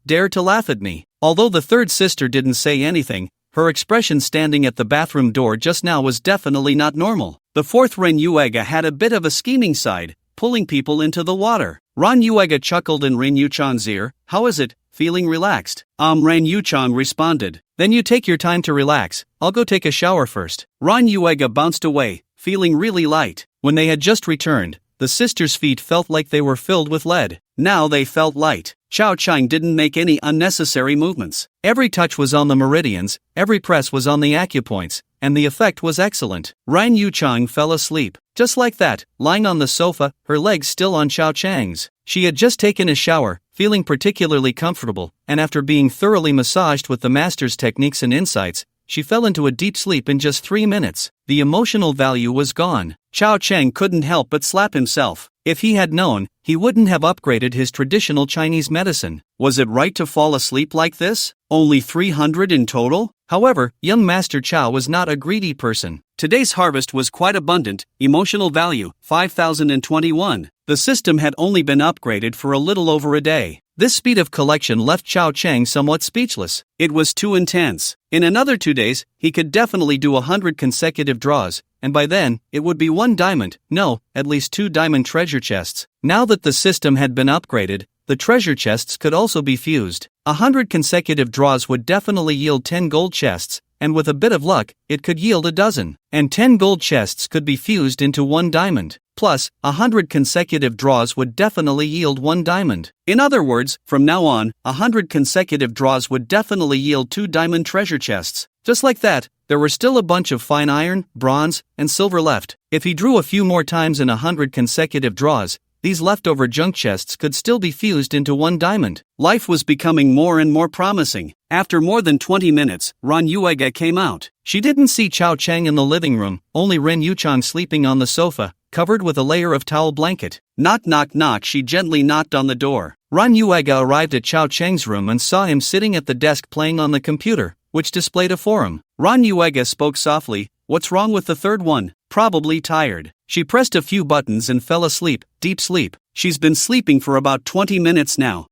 Dare to laugh at me. Although the third sister didn't say anything, her expression standing at the bathroom door just now was definitely not normal. The fourth Ren Yuega had a bit of a scheming side, pulling people into the water. Ran Yuega chuckled in Rin Yuchang's ear. How is it? Feeling relaxed? Ran Yuchang responded. Then you take your time to relax. I'll go take a shower first. Ran Yuega bounced away, feeling really light. When they had just returned, the sisters' feet felt like they were filled with lead. Now they felt light. Chao Cheng didn't make any unnecessary movements. Every touch was on the meridians, every press was on the acupoints, and the effect was excellent. Ran Yuchang fell asleep. Just like that, lying on the sofa, her legs still on Chao Cheng's. She had just taken a shower, feeling particularly comfortable, and after being thoroughly massaged with the master's techniques and insights, she fell into a deep sleep in just 3 minutes. The emotional value was gone. Chao Cheng couldn't help but slap himself. If he had known, he wouldn't have upgraded his traditional Chinese medicine. Was it right to fall asleep like this? Only 300 in total? However, young Master Chao was not a greedy person. Today's harvest was quite abundant, emotional value, 5,021. The system had only been upgraded for a little over a day. This speed of collection left Chao Cheng somewhat speechless. It was too intense. In another 2 days, he could definitely do 100 consecutive draws, and by then, it would be 1 diamond, no, at least 2 diamond treasure chests. Now that the system had been upgraded, the treasure chests could also be fused. 100 consecutive draws would definitely yield 10 gold chests, and with a bit of luck, it could yield a dozen. And 10 gold chests could be fused into 1 diamond. Plus, 100 consecutive draws would definitely yield 1 diamond. In other words, from now on, 100 consecutive draws would definitely yield 2 diamond treasure chests. Just like that, there were still a bunch of fine iron, bronze, and silver left. If he drew a few more times in 100 consecutive draws, these leftover junk chests could still be fused into one diamond. Life was becoming more and more promising. After more than 20 minutes, Ran Yuega came out. She didn't see Chao Chang in the living room, only Ren Yuchang sleeping on the sofa, covered with a layer of towel blanket. Knock knock knock, she gently knocked on the door. Ran Yuega arrived at Chao Chang's room and saw him sitting at the desk playing on the computer, which displayed a forum. Ran Yuega spoke softly, "What's wrong with the third one?" "Probably tired." She pressed a few buttons and fell asleep, deep sleep. "She's been sleeping for about 20 minutes now.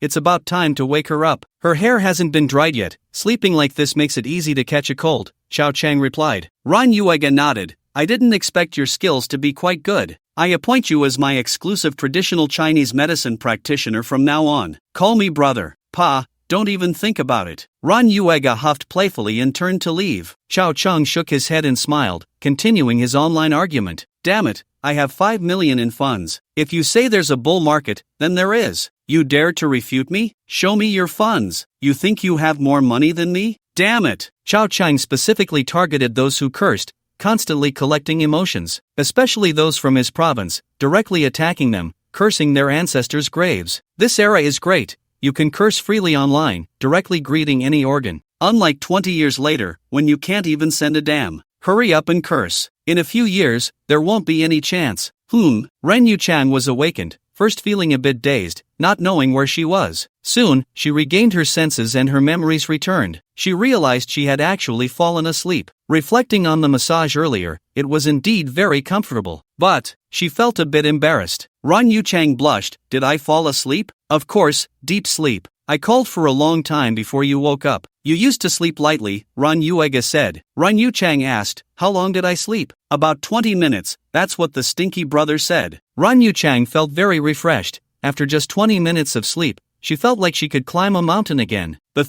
It's about time to wake her up. Her hair hasn't been dried yet. Sleeping like this makes it easy to catch a cold," Chao Chang replied. Ran Yuega nodded. "I didn't expect your skills to be quite good. I appoint you as my exclusive traditional Chinese medicine practitioner from now on. Call me brother. Pa, don't even think about it." Ran Yuega huffed playfully and turned to leave. Chao Chang shook his head and smiled, continuing his online argument. "Damn it, I have 5 million in funds. If you say there's a bull market, then there is. You dare to refute me? Show me your funds. You think you have more money than me? Damn it." Chao Chang specifically targeted those who cursed, constantly collecting emotions, especially those from his province, directly attacking them, cursing their ancestors' graves. This era is great. You can curse freely online, directly greeting any organ. Unlike 20 years later, when you can't even send a damn. Hurry up and curse. In a few years, there won't be any chance. Ren Yuchang was awakened, first feeling a bit dazed, not knowing where she was. Soon, she regained her senses and her memories returned. She realized she had actually fallen asleep. Reflecting on the massage earlier, it was indeed very comfortable. But, she felt a bit embarrassed. Ran Yuchang blushed. "Did I fall asleep?" "Of course, deep sleep. I called for a long time before you woke up." "You used to sleep lightly," Ran Yuega said. Ran Yuchang asked, "How long did I sleep?" "About 20 minutes, that's what the stinky brother said." Ran Yuchang felt very refreshed. After just 20 minutes of sleep, she felt like she could climb a mountain again. The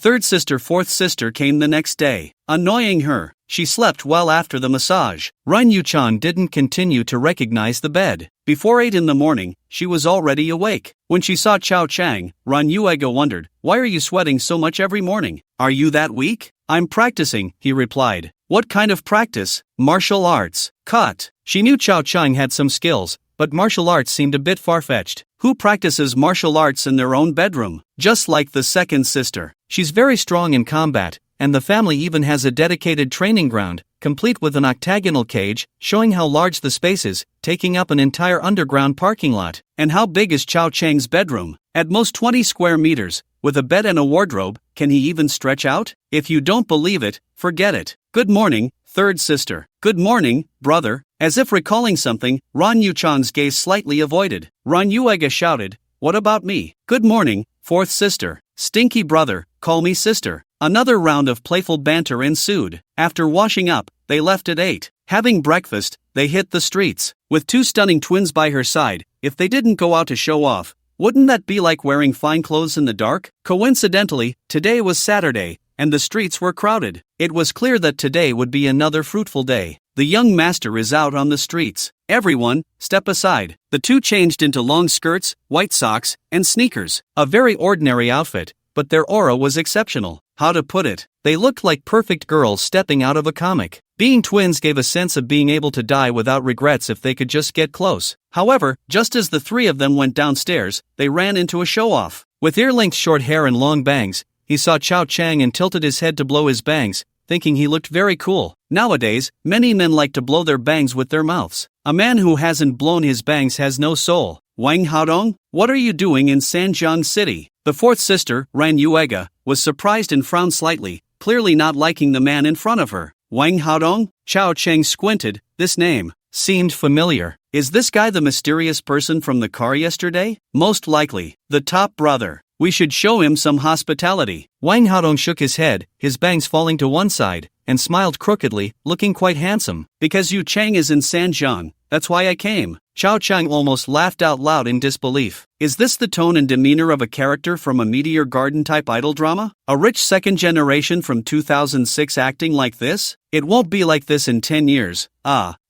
fourth sister came the next day, annoying her. She slept well after the massage. Ran Yuchang didn't continue to recognize the bed. Before 8 in the morning, she was already awake. When she saw Chao Chang, Ran Yuega wondered, "Why are you sweating so much every morning? Are you that weak?" "I'm practicing," he replied. "What kind of practice?" "Martial arts." Cut. She knew Chao Chang had some skills, but martial arts seemed a bit far-fetched. Who practices martial arts in their own bedroom? Just like the second sister. She's very strong in combat, and the family even has a dedicated training ground, complete with an octagonal cage, showing how large the space is, taking up an entire underground parking lot. And how big is Chao Chang's bedroom? At most 20 square meters, with a bed and a wardrobe. Can he even stretch out? If you don't believe it, forget it. "Good morning, third sister." "Good morning, brother." As if recalling something, Ran Yuchang's gaze slightly avoided. Ran Yuega shouted, "What about me?" "Good morning, fourth sister." "Stinky brother, call me sister." Another round of playful banter ensued. After washing up, they left at 8. Having breakfast, they hit the streets. With 2 stunning twins by her side, if they didn't go out to show off, wouldn't that be like wearing fine clothes in the dark? Coincidentally, today was Saturday, and the streets were crowded. It was clear that today would be another fruitful day. The young master is out on the streets. "Everyone, step aside." The two changed into long skirts, white socks, and sneakers. A very ordinary outfit, but their aura was exceptional. How to put it? They looked like perfect girls stepping out of a comic. Being twins gave a sense of being able to die without regrets if they could just get close. However, just as the 3 of them went downstairs, they ran into a show-off. With ear-length short hair and long bangs, he saw Chao Chang and tilted his head to blow his bangs, thinking he looked very cool. Nowadays, many men like to blow their bangs with their mouths. A man who hasn't blown his bangs has no soul. "Wang Haodong, what are you doing in Sanjiang City?" The fourth sister, Ran Yuega, was surprised and frowned slightly, clearly not liking the man in front of her. "Wang Haodong?" Chao Chang squinted. This name seemed familiar. Is this guy the mysterious person from the car yesterday? Most likely, the top brother. We should show him some hospitality. Wang Haodong shook his head, his bangs falling to one side, and smiled crookedly, looking quite handsome. "Because Yu Chang is in Sanjiang, that's why I came." Chao Chang almost laughed out loud in disbelief. Is this the tone and demeanor of a character from a Meteor Garden type idol drama? A rich second generation from 2006 acting like this? It won't be like this in 10 years.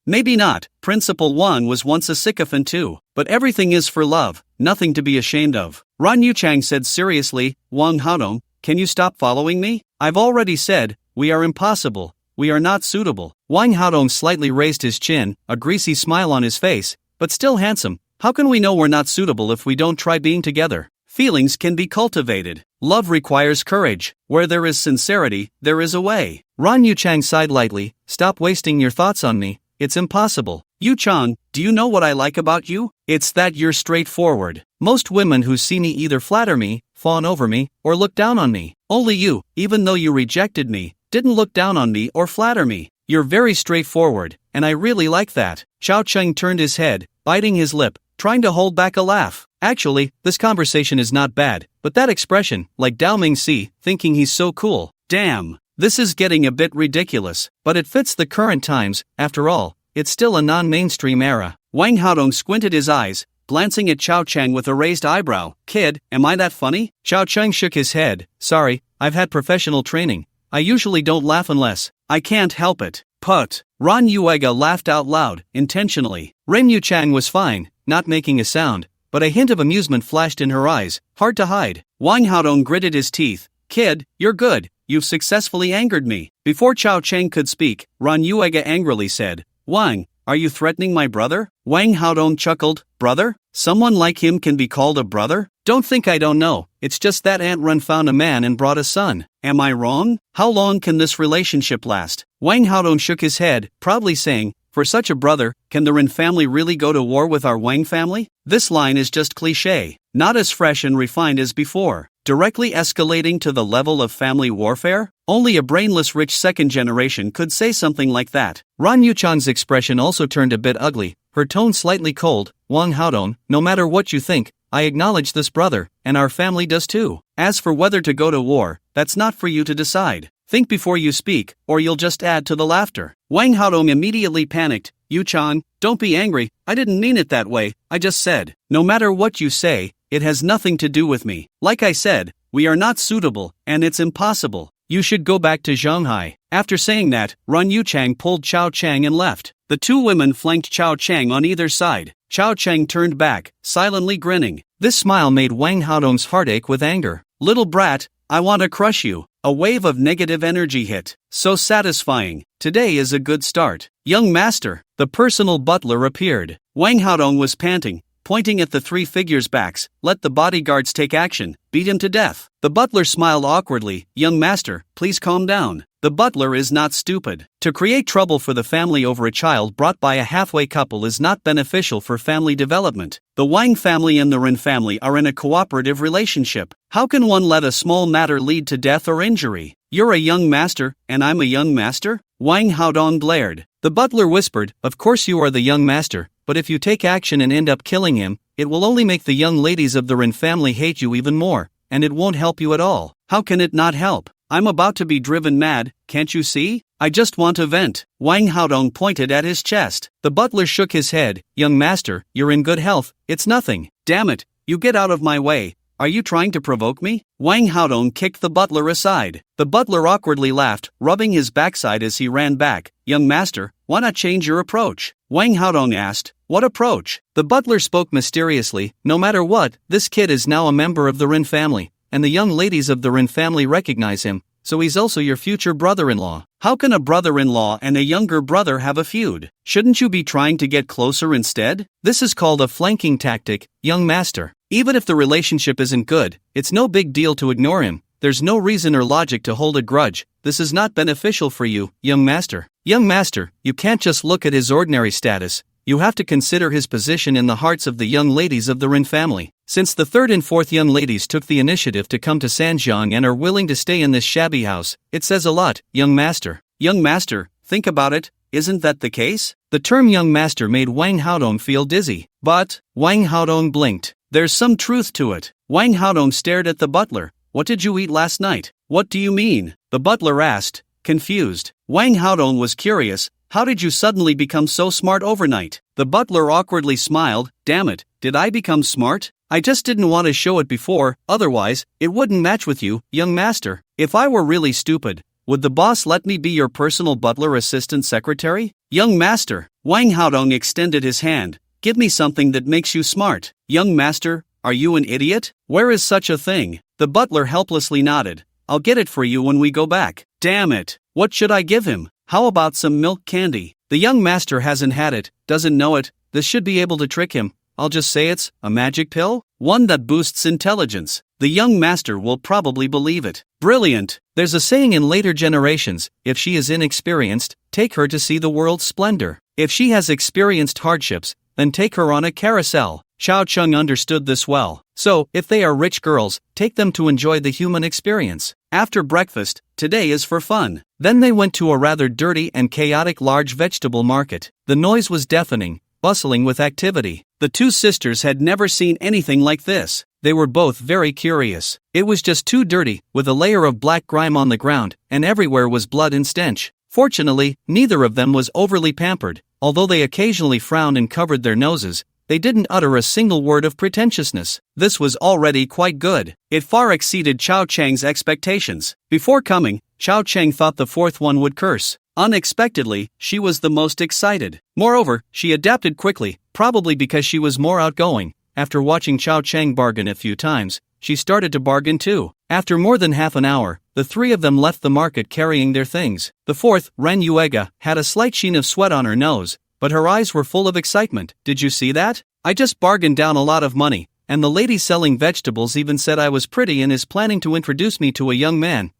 Maybe not. Principal Wang was once a sycophant too. But everything is for love, nothing to be ashamed of. Ran Yuchang said seriously, "Wang Haodong, can you stop following me? I've already said, we are impossible. we are not suitable. Wang Haodong slightly raised his chin, a greasy smile on his face, but still handsome. How can we know we're not suitable if we don't try being together? Feelings can be cultivated. Love requires courage. Where there is sincerity, there is a way. Ran Yuchang sighed lightly. Stop wasting your thoughts on me. It's impossible. Yuchang, do you know what I like about you? It's that you're straightforward. Most women who see me either flatter me, fawn over me, or look down on me. Only you, even though you rejected me, didn't look down on me or flatter me. You're very straightforward, and I really like that. Chao Cheng turned his head, biting his lip, trying to hold back a laugh. Actually, this conversation is not bad, but that expression, like Dao Mingxi, thinking he's so cool. Damn, this is getting a bit ridiculous, but it fits the current times. After all, it's still a non-mainstream era. Wang Haodong squinted his eyes, glancing at Chao Cheng with a raised eyebrow. Kid, am I that funny? Chao Cheng shook his head. Sorry, I've had professional training. I usually don't laugh unless I can't help it. Put. Ran Yuega laughed out loud, intentionally. Ren Yuchang was fine, not making a sound, but a hint of amusement flashed in her eyes, hard to hide. Wang Haodong gritted his teeth. Kid, you're good. You've successfully angered me. Before Chao Cheng could speak, Ran Yuega angrily said, Wang, are you threatening my brother? Wang Haodong chuckled. Brother? Someone like him can be called a brother? Don't think I don't know. It's just that Aunt Run found a man and brought a son. Am I wrong? How long can this relationship last? Wang Haodong shook his head, proudly saying, for such a brother, can the Ren family really go to war with our Wang family? This line is just cliché, not as fresh and refined as before. Directly escalating to the level of family warfare? Only a brainless rich second generation could say something like that. Ran Yuchang's expression also turned a bit ugly, her tone slightly cold. Wang Haodong, no matter what you think, I acknowledge this brother, and our family does too. As for whether to go to war, that's not for you to decide. Think before you speak, or you'll just add to the laughter. Wang Haodong immediately panicked. Yuchang, don't be angry, I didn't mean it that way, I just said. No matter what you say, it has nothing to do with me. Like I said, we are not suitable, and it's impossible. You should go back to Shanghai. After saying that, Ran Yuchang pulled Chao Cheng and left. The two women flanked Chao Cheng on either side. Chao Cheng turned back, silently grinning. This smile made Wang Haodong's heart ache with anger. Little brat, I want to crush you. A wave of negative energy hit. So satisfying. Today is a good start. Young master, the personal butler appeared. Wang Haodong was panting, pointing at the three figures' backs. Let the bodyguards take action. Beat him to death. The butler smiled awkwardly. Young master, please calm down. The butler is not stupid. To create trouble for the family over a child brought by a halfway couple is not beneficial for family development. The Wang family and the Ren family are in a cooperative relationship. How can one let a small matter lead to death or injury? You're a young master, and I'm a young master? Wang Haodong glared. The butler whispered, of course you are the young master, but if you take action and end up killing him, it will only make the young ladies of the Ren family hate you even more, and it won't help you at all. How can it not help? I'm about to be driven mad, can't you see? I just want to vent. Wang Haodong pointed at his chest. The butler shook his head. Young master, you're in good health, it's nothing. Damn it, you get out of my way. Are you trying to provoke me? Wang Haodong kicked the butler aside. The butler awkwardly laughed, rubbing his backside as he ran back. Young master, why not change your approach? Wang Haodong asked. What approach? The butler spoke mysteriously. No matter what, this kid is now a member of the Ren family, and the young ladies of the Ren family recognize him, so he's also your future brother-in-law. How can a brother-in-law and a younger brother have a feud? Shouldn't you be trying to get closer instead? This is called a flanking tactic, young master. Even if the relationship isn't good, it's no big deal to ignore him. There's no reason or logic to hold a grudge. This is not beneficial for you, young master. Young master, you can't just look at his ordinary status. You have to consider his position in the hearts of the young ladies of the Ren family. Since the third and fourth young ladies took the initiative to come to Sanjiang and are willing to stay in this shabby house, it says a lot, young master. Young master, think about it, isn't that the case? The term young master made Wang Haodong feel dizzy. But, Wang Haodong blinked. There's some truth to it. Wang Haodong stared at the butler. What did you eat last night? What do you mean? The butler asked, confused. Wang Haodong was curious. How did you suddenly become so smart overnight? The butler awkwardly smiled. Damn it, did I become smart? I just didn't want to show it before, otherwise, it wouldn't match with you, young master. If I were really stupid, would the boss let me be your personal butler assistant secretary? Young master, Wang Haodong extended his hand. Give me something that makes you smart. Young master, are you an idiot? Where is such a thing? The butler helplessly nodded. I'll get it for you when we go back. Damn it, what should I give him? How about some milk candy? The young master hasn't had it, doesn't know it. This should be able to trick him. I'll just say it's a magic pill? One that boosts intelligence. The young master will probably believe it. Brilliant! There's a saying in later generations, if she is inexperienced, take her to see the world's splendor. If she has experienced hardships, then take her on a carousel. Chao Chung understood this well. So, if they are rich girls, take them to enjoy the human experience. After breakfast, today is for fun. Then they went to a rather dirty and chaotic large vegetable market. The noise was deafening, bustling with activity. The two sisters had never seen anything like this. They were both very curious. It was just too dirty, with a layer of black grime on the ground, and everywhere was blood and stench. Fortunately, neither of them was overly pampered. Although they occasionally frowned and covered their noses, they didn't utter a single word of pretentiousness. This was already quite good. It far exceeded Chao Chang's expectations. Before coming, Chao Chang thought the fourth one would curse. Unexpectedly, she was the most excited. Moreover, she adapted quickly, probably because she was more outgoing. After watching Chao Chang bargain a few times, she started to bargain too. After more than half an hour, the three of them left the market carrying their things. The fourth, Ren Yuega, had a slight sheen of sweat on her nose, but her eyes were full of excitement. Did you see that? I just bargained down a lot of money, and the lady selling vegetables even said I was pretty and is planning to introduce me to a young man.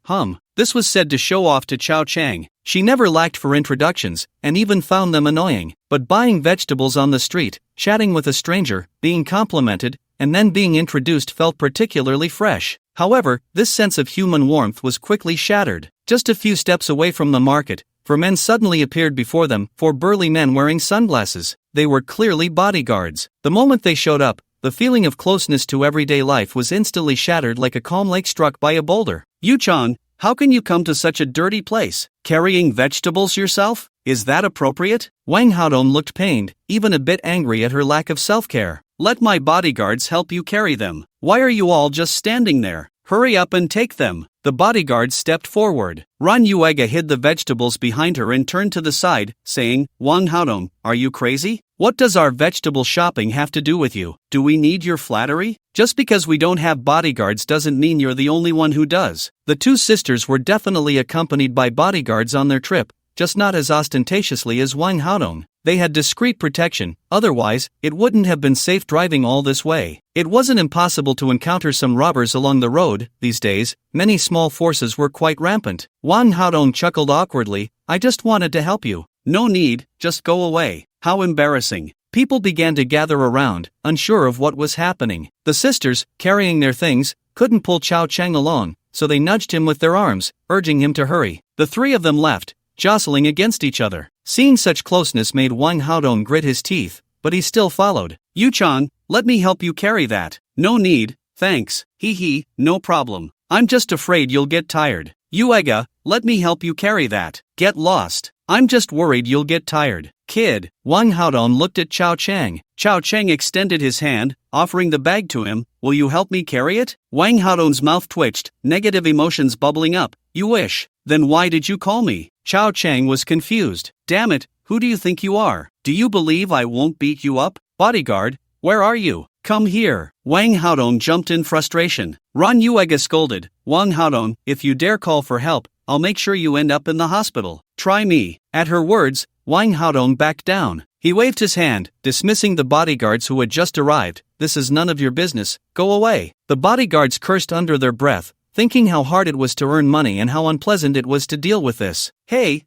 This was said to show off to Chao Chang. She never lacked for introductions, and even found them annoying. But buying vegetables on the street, chatting with a stranger, being complimented, and then being introduced felt particularly fresh. However, this sense of human warmth was quickly shattered. Just a few steps away from the market, four men suddenly appeared before them, four burly men wearing sunglasses. They were clearly bodyguards. The moment they showed up, the feeling of closeness to everyday life was instantly shattered like a calm lake struck by a boulder. Yu-chan, how can you come to such a dirty place? Carrying vegetables yourself? Is that appropriate? Wang Haodong looked pained, even a bit angry at her lack of self-care. Let my bodyguards help you carry them. Why are you all just standing there? Hurry up and take them. The bodyguards stepped forward. Ran Yuega hid the vegetables behind her and turned to the side, saying, Wang Haodong, are you crazy? What does our vegetable shopping have to do with you? Do we need your flattery? Just because we don't have bodyguards doesn't mean you're the only one who does. The two sisters were definitely accompanied by bodyguards on their trip, just not as ostentatiously as Wang Haodong. They had discreet protection, otherwise, it wouldn't have been safe driving all this way. It wasn't impossible to encounter some robbers along the road. These days, many small forces were quite rampant. Wang Haodong chuckled awkwardly, I just wanted to help you. No need, just go away. How embarrassing. People began to gather around, unsure of what was happening. The sisters, carrying their things, couldn't pull Chao Chang along, so they nudged him with their arms, urging him to hurry. The three of them left, jostling against each other. Seeing such closeness made Wang Haodong grit his teeth, but he still followed. Yu-chan, let me help you carry that. No need, thanks. Hee, no problem. I'm just afraid you'll get tired. Yuega, let me help you carry that. Get lost. I'm just worried you'll get tired. Kid. Wang Haodong looked at Chao Chang. Chao Chang extended his hand, offering the bag to him. Will you help me carry it? Wang Haodong's mouth twitched, negative emotions bubbling up. You wish. Then why did you call me? Chao Chang was confused. Damn it, who do you think you are? Do you believe I won't beat you up? Bodyguard, where are you? Come here. Wang Haodong jumped in frustration. Ran Yuega scolded. Wang Haodong, if you dare call for help, I'll make sure you end up in the hospital. Try me. At her words, Wang Haodong backed down. He waved his hand, dismissing the bodyguards who had just arrived. This is none of your business, go away. The bodyguards cursed under their breath, thinking how hard it was to earn money and how unpleasant it was to deal with this. Hey.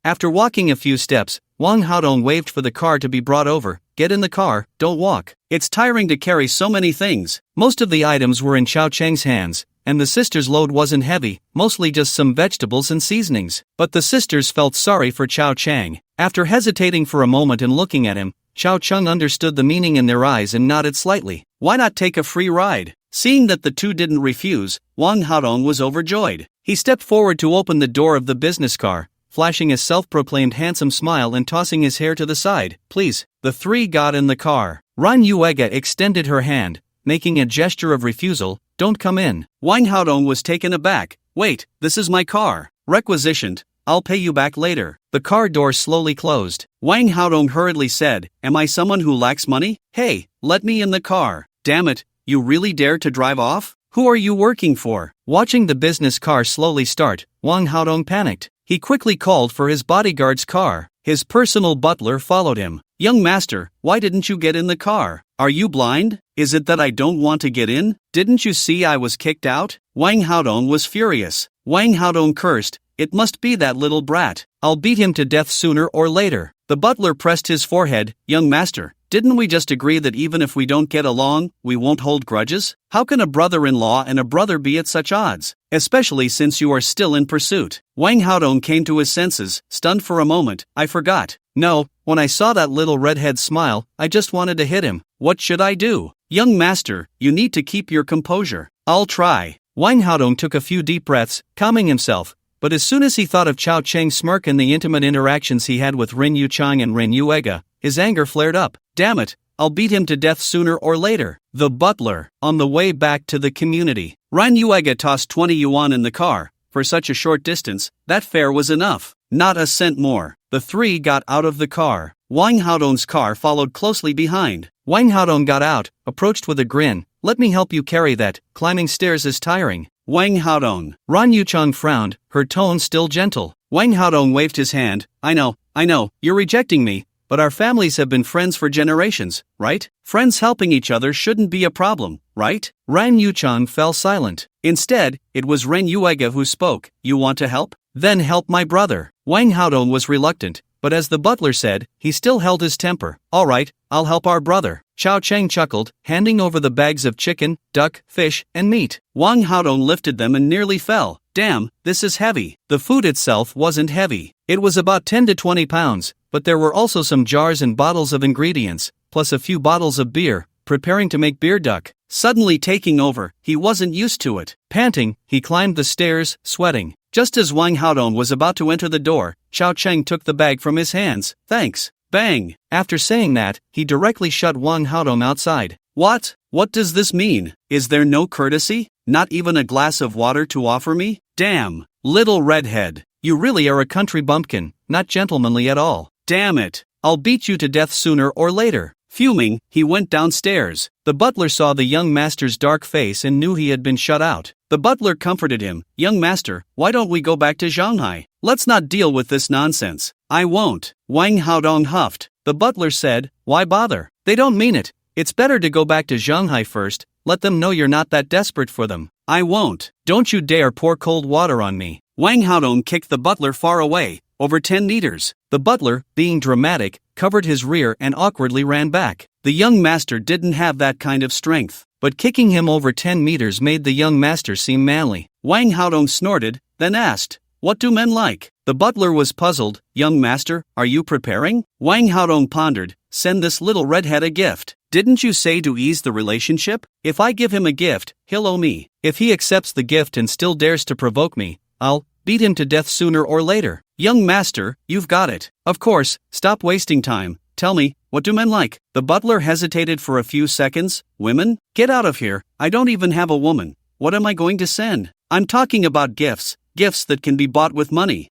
After walking a few steps, Wang Haodong waved for the car to be brought over. Get in the car, don't walk. It's tiring to carry so many things. Most of the items were in Chao Chang's hands, and the sisters' load wasn't heavy, mostly just some vegetables and seasonings. But the sisters felt sorry for Chao Chang. After hesitating for a moment and looking at him, Chao Chang understood the meaning in their eyes and nodded slightly. Why not take a free ride? Seeing that the two didn't refuse, Wang Haodong was overjoyed. He stepped forward to open the door of the business car, flashing a self-proclaimed handsome smile and tossing his hair to the side. Please. The three got in the car. Ran Yuega extended her hand, making a gesture of refusal. Don't come in. Wang Haodong was taken aback. Wait, this is my car. Requisitioned. I'll pay you back later. The car door slowly closed. Wang Haodong hurriedly said, Am I someone who lacks money? Hey, let me in the car. Damn it, you really dare to drive off? Who are you working for? Watching the business car slowly start, Wang Haodong panicked. He quickly called for his bodyguard's car. His personal butler followed him. Young master, why didn't you get in the car? Are you blind? Is it that I don't want to get in? Didn't you see I was kicked out? Wang Haodong was furious. Wang Haodong cursed, it must be that little brat. I'll beat him to death sooner or later. The butler pressed his forehead. Young master, didn't we just agree that even if we don't get along, we won't hold grudges? How can a brother-in-law and a brother be at such odds? Especially since you are still in pursuit. Wang Haodong came to his senses, stunned for a moment. I forgot. No, when I saw that little redhead smile, I just wanted to hit him. What should I do? Young master, you need to keep your composure. I'll try. Wang Haodong took a few deep breaths, calming himself. But as soon as he thought of Chao Cheng's smirk and the intimate interactions he had with Rin Yuchang and Rin Yuega, his anger flared up. Damn it, I'll beat him to death sooner or later. The butler, on the way back to the community. Rin Yuega tossed 20 yuan in the car. For such a short distance, that fare was enough. Not a cent more. The three got out of the car. Wang Haodong's car followed closely behind. Wang Haodong got out, approached with a grin. Let me help you carry that, climbing stairs is tiring. Wang Haodong. Ran Yuchang frowned, her tone still gentle. Wang Haodong waved his hand. I know, you're rejecting me, but our families have been friends for generations, right? Friends helping each other shouldn't be a problem, right? Ran Yuchang fell silent. Instead, it was Ren Yuega who spoke. You want to help? Then help my brother. Wang Haodong was reluctant, but as the butler said, he still held his temper. All right, I'll help our brother. Chao Cheng chuckled, handing over the bags of chicken, duck, fish, and meat. Wang Haodong lifted them and nearly fell. Damn, this is heavy. The food itself wasn't heavy. It was about 10 to 20 pounds, but there were also some jars and bottles of ingredients, plus a few bottles of beer, preparing to make beer duck. Suddenly taking over, he wasn't used to it. Panting, he climbed the stairs, sweating. Just as Wang Haodong was about to enter the door, Chao Cheng took the bag from his hands. Thanks. Bang! After saying that, he directly shut Wang Haodong outside. What? What does this mean? Is there no courtesy? Not even a glass of water to offer me? Damn! Little redhead. You really are a country bumpkin, not gentlemanly at all. Damn it! I'll beat you to death sooner or later. Fuming, he went downstairs. The butler saw the young master's dark face and knew he had been shut out. The butler comforted him. Young master, why don't we go back to Shanghai? Let's not deal with this nonsense. I won't. Wang Haodong huffed. The butler said, why bother? They don't mean it. It's better to go back to Shanghai first. Let them know you're not that desperate for them. I won't. Don't you dare pour cold water on me. Wang Haodong kicked the butler far away, over 10 meters. The butler, being dramatic, covered his rear and awkwardly ran back. The young master didn't have that kind of strength, but kicking him over 10 meters made the young master seem manly. Wang Haodong snorted, then asked, what do men like? The butler was puzzled. Young master, are you preparing? Wang Haodong pondered, send this little redhead a gift. Didn't you say to ease the relationship? If I give him a gift, he'll owe me. If he accepts the gift and still dares to provoke me, I'll beat him to death sooner or later. Young master, you've got it. Of course, stop wasting time. Tell me, what do men like? The butler hesitated for a few seconds. Women? Get out of here. I don't even have a woman. What am I going to send? I'm talking about gifts. Gifts that can be bought with money.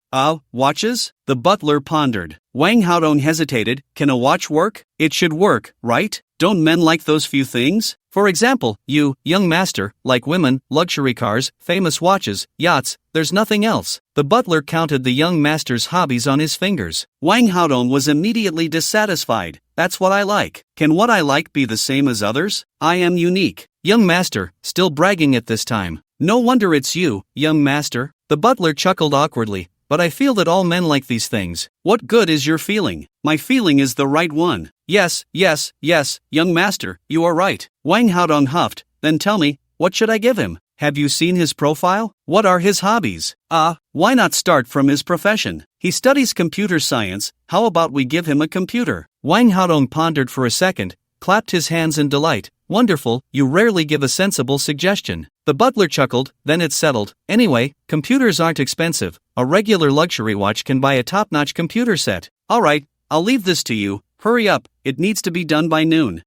Watches? The butler pondered. Wang Haodong hesitated. Can a watch work? It should work, right? Don't men like those few things? For example, you, young master, like women, luxury cars, famous watches, yachts, there's nothing else. The butler counted the young master's hobbies on his fingers. Wang Haodong was immediately dissatisfied. That's what I like. Can what I like be the same as others? I am unique. Young master, still bragging at this time. No wonder it's you, young master. The butler chuckled awkwardly. But I feel that all men like these things. What good is your feeling? My feeling is the right one. Yes, young master, you are right. Wang Haodong huffed. Then tell me, what should I give him? Have you seen his profile? What are his hobbies? Why not start from his profession? He studies computer science. How about we give him a computer? Wang Haodong pondered for a second, clapped his hands in delight. Wonderful, you rarely give a sensible suggestion. The butler chuckled, then it's settled. Anyway, computers aren't expensive. A regular luxury watch can buy a top-notch computer set. Alright, I'll leave this to you. Hurry up, it needs to be done by noon.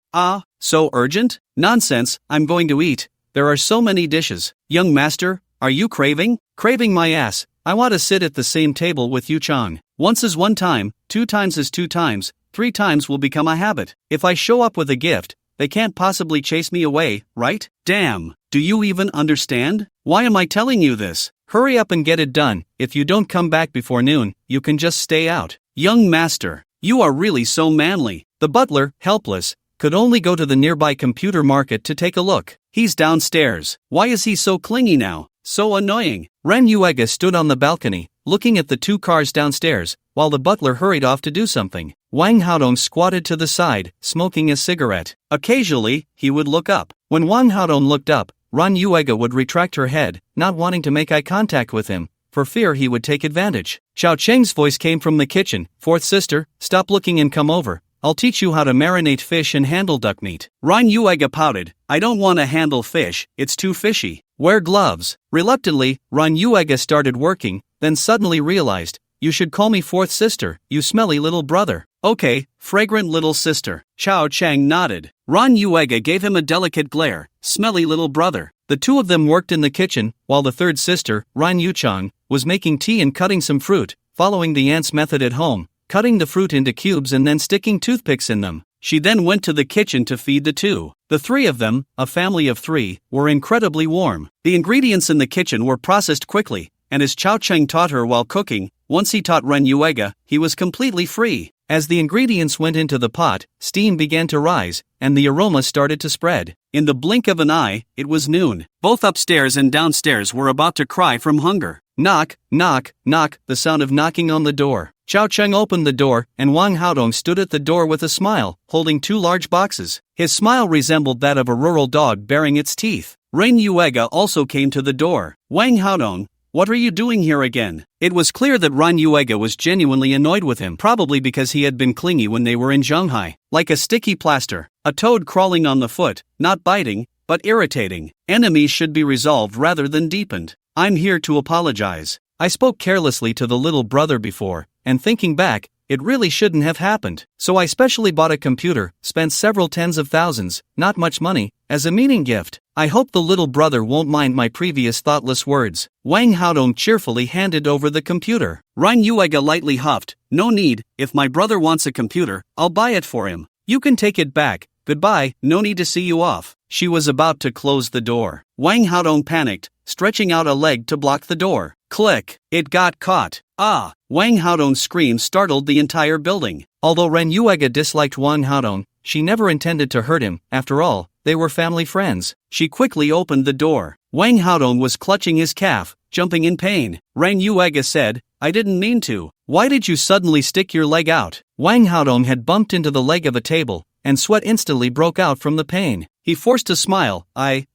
So urgent? Nonsense, I'm going to eat. There are so many dishes. Young master, are you craving? Craving my ass. I want to sit at the same table with you Chang. Once is one time, 2 times is 2 times, 3 times will become a habit. If I show up with a gift, they can't possibly chase me away, right? Damn, do you even understand? Why am I telling you this? Hurry up and get it done. If you don't come back before noon, you can just stay out. Young master, you are really so manly. The butler, helpless, could only go to the nearby computer market to take a look. He's downstairs. Why is he so clingy now? So annoying. Ren Yuega stood on the balcony, looking at the two cars downstairs, while the butler hurried off to do something. Wang Haodong squatted to the side, smoking a cigarette. Occasionally, he would look up. When Wang Haodong looked up, Ren Yuega would retract her head, not wanting to make eye contact with him, for fear he would take advantage. Xiao Cheng's voice came from the kitchen. Fourth sister, stop looking and come over. I'll teach you how to marinate fish and handle duck meat. Ren Yuega pouted. I don't want to handle fish, it's too fishy. Wear gloves. Reluctantly, Ren Yuega started working, then suddenly realized, you should call me fourth sister, you smelly little brother. Okay, fragrant little sister. Xiao Cheng nodded. Ren Yuega gave him a delicate glare. Smelly little brother. The two of them worked in the kitchen, while the third sister, Ren Yuchang, was making tea and cutting some fruit, following the aunt's method at home, cutting the fruit into cubes and then sticking toothpicks in them. She then went to the kitchen to feed the two. The three of them, a family of three, were incredibly warm. The ingredients in the kitchen were processed quickly, and as Xiao Cheng taught her while cooking, once he taught Ren Yuega, he was completely free. As the ingredients went into the pot, steam began to rise, and the aroma started to spread. In the blink of an eye, it was noon. Both upstairs and downstairs were about to cry from hunger. Knock, knock, knock, the sound of knocking on the door. Xiao Cheng opened the door, and Wang Haodong stood at the door with a smile, holding two large boxes. His smile resembled that of a rural dog baring its teeth. Ren Yuega also came to the door. Wang Haodong, what are you doing here again? It was clear that Ren Yuega was genuinely annoyed with him, probably because he had been clingy when they were in Shanghai. Like a sticky plaster, a toad crawling on the foot, not biting, but irritating. Enemies should be resolved rather than deepened. I'm here to apologize. I spoke carelessly to the little brother before, and thinking back, it really shouldn't have happened. So I specially bought a computer, spent several tens of thousands, not much money, as a meeting gift. I hope the little brother won't mind my previous thoughtless words. Wang Haodong cheerfully handed over the computer. Ren Yuega lightly huffed. No need, if my brother wants a computer, I'll buy it for him. You can take it back. Goodbye, no need to see you off. She was about to close the door. Wang Haodong panicked, stretching out a leg to block the door. Click! It got caught. Ah! Wang Haodong's scream startled the entire building. Although Ren Yuega disliked Wang Haodong, she never intended to hurt him. After all, they were family friends. She quickly opened the door. Wang Haodong was clutching his calf, jumping in pain. Ren Yuega said, I didn't mean to. Why did you suddenly stick your leg out? Wang Haodong had bumped into the leg of a table, and sweat instantly broke out from the pain. He forced a smile. I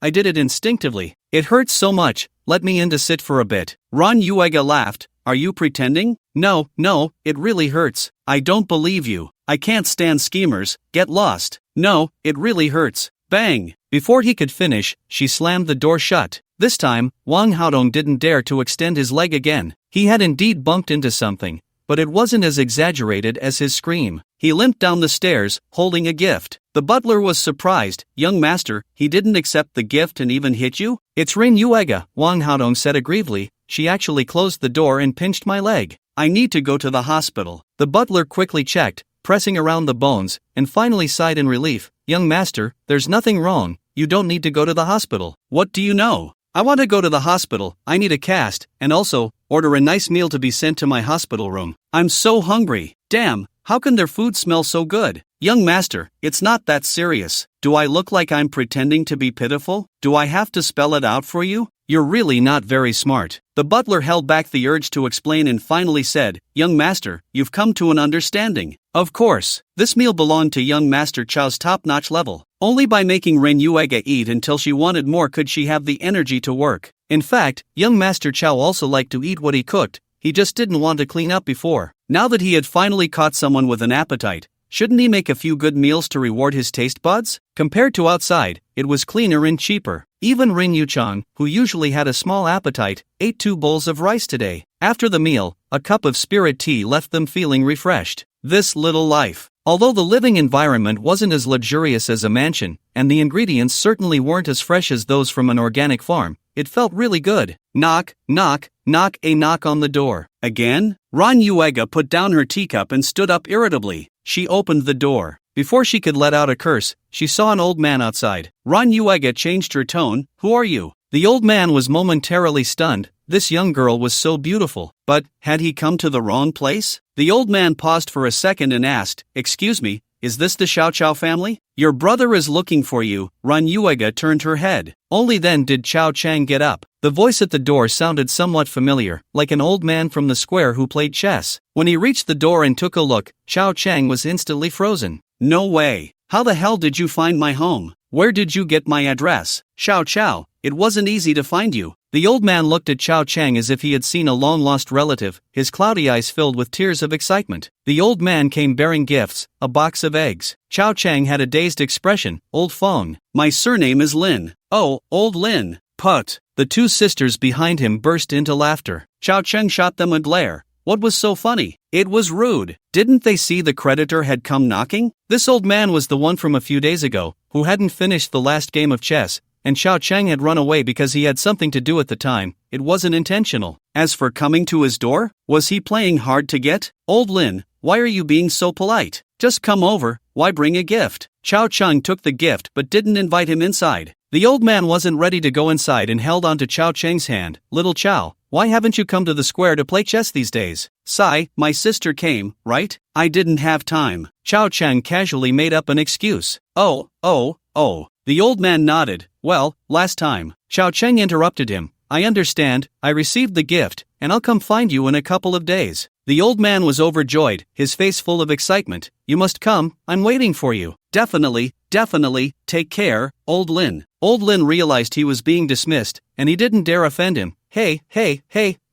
did it instinctively. It hurts so much, let me in to sit for a bit. Ren Yuega laughed. Are you pretending? No, it really hurts. I don't believe you. I can't stand schemers, get lost. No, it really hurts. Bang! Before he could finish, she slammed the door shut. This time, Wang Haodong didn't dare to extend his leg again. He had indeed bumped into something, but it wasn't as exaggerated as his scream. He limped down the stairs, holding a gift. The butler was surprised. Young master, he didn't accept the gift and even hit you? It's Ren Yuega, Wang Haodong said aggrievely. She actually closed the door and pinched my leg. I need to go to the hospital. The butler quickly checked, pressing around the bones, and finally sighed in relief. Young master, there's nothing wrong. You don't need to go to the hospital. What do you know? I want to go to the hospital. I need a cast, and also, order a nice meal to be sent to my hospital room. I'm so hungry. Damn, how can their food smell so good? Young master, it's not that serious. Do I look like I'm pretending to be pitiful? Do I have to spell it out for you? You're really not very smart. The butler held back the urge to explain and finally said, Young master, you've come to an understanding. Of course, this meal belonged to young master Chao's top-notch level. Only by making Ren Yuega eat until she wanted more could she have the energy to work. In fact, young master Chao also liked to eat what he cooked, he just didn't want to clean up before. Now that he had finally caught someone with an appetite, shouldn't he make a few good meals to reward his taste buds? Compared to outside, it was cleaner and cheaper. Even Rin Yuchang, who usually had a small appetite, ate 2 bowls of rice today. After the meal, a cup of spirit tea left them feeling refreshed. This little life. Although the living environment wasn't as luxurious as a mansion, and the ingredients certainly weren't as fresh as those from an organic farm, it felt really good. Knock, knock, knock, a knock on the door. Again? Ran Yuega put down her teacup and stood up irritably. She opened the door. Before she could let out a curse, she saw an old man outside. Ran Yuega changed her tone. Who are you? The old man was momentarily stunned. This young girl was so beautiful, but had he come to the wrong place? The old man paused for a second and asked, "Excuse me, is this the Xiao Chao family? Your brother is looking for you." Ran Yuega turned her head. Only then did Chao Chang get up. The voice at the door sounded somewhat familiar, like an old man from the square who played chess. When he reached the door and took a look, Chao Chang was instantly frozen. "No way! How the hell did you find my home? Where did you get my address?" "Xiao Chao, it wasn't easy to find you." The old man looked at Chao Chang as if he had seen a long-lost relative, his cloudy eyes filled with tears of excitement. The old man came bearing gifts, a box of eggs. Chao Chang had a dazed expression. "Old Feng, my surname is Lin." "Oh, old Lin." "Put." The two sisters behind him burst into laughter. Chao Chang shot them a glare. What was so funny? It was rude. Didn't they see the creditor had come knocking? This old man was the one from a few days ago, who hadn't finished the last game of chess, and Chao Chang had run away because he had something to do at the time. It wasn't intentional. As for coming to his door, was he playing hard to get? "Old Lin, why are you being so polite? Just come over, why bring a gift?" Chao Chang took the gift but didn't invite him inside. The old man wasn't ready to go inside and held onto Chao Chang's hand. "Little Chao, why haven't you come to the square to play chess these days?" "Sai, my sister came, right? I didn't have time." Chao Chang casually made up an excuse. Oh. The old man nodded. "Well, last time." Chao Chang interrupted him. "I understand, I received the gift, and I'll come find you in a couple of days." The old man was overjoyed, his face full of excitement. "You must come, I'm waiting for you." Definitely, take care, old Lin." Old Lin realized he was being dismissed, and he didn't dare offend him. Hey,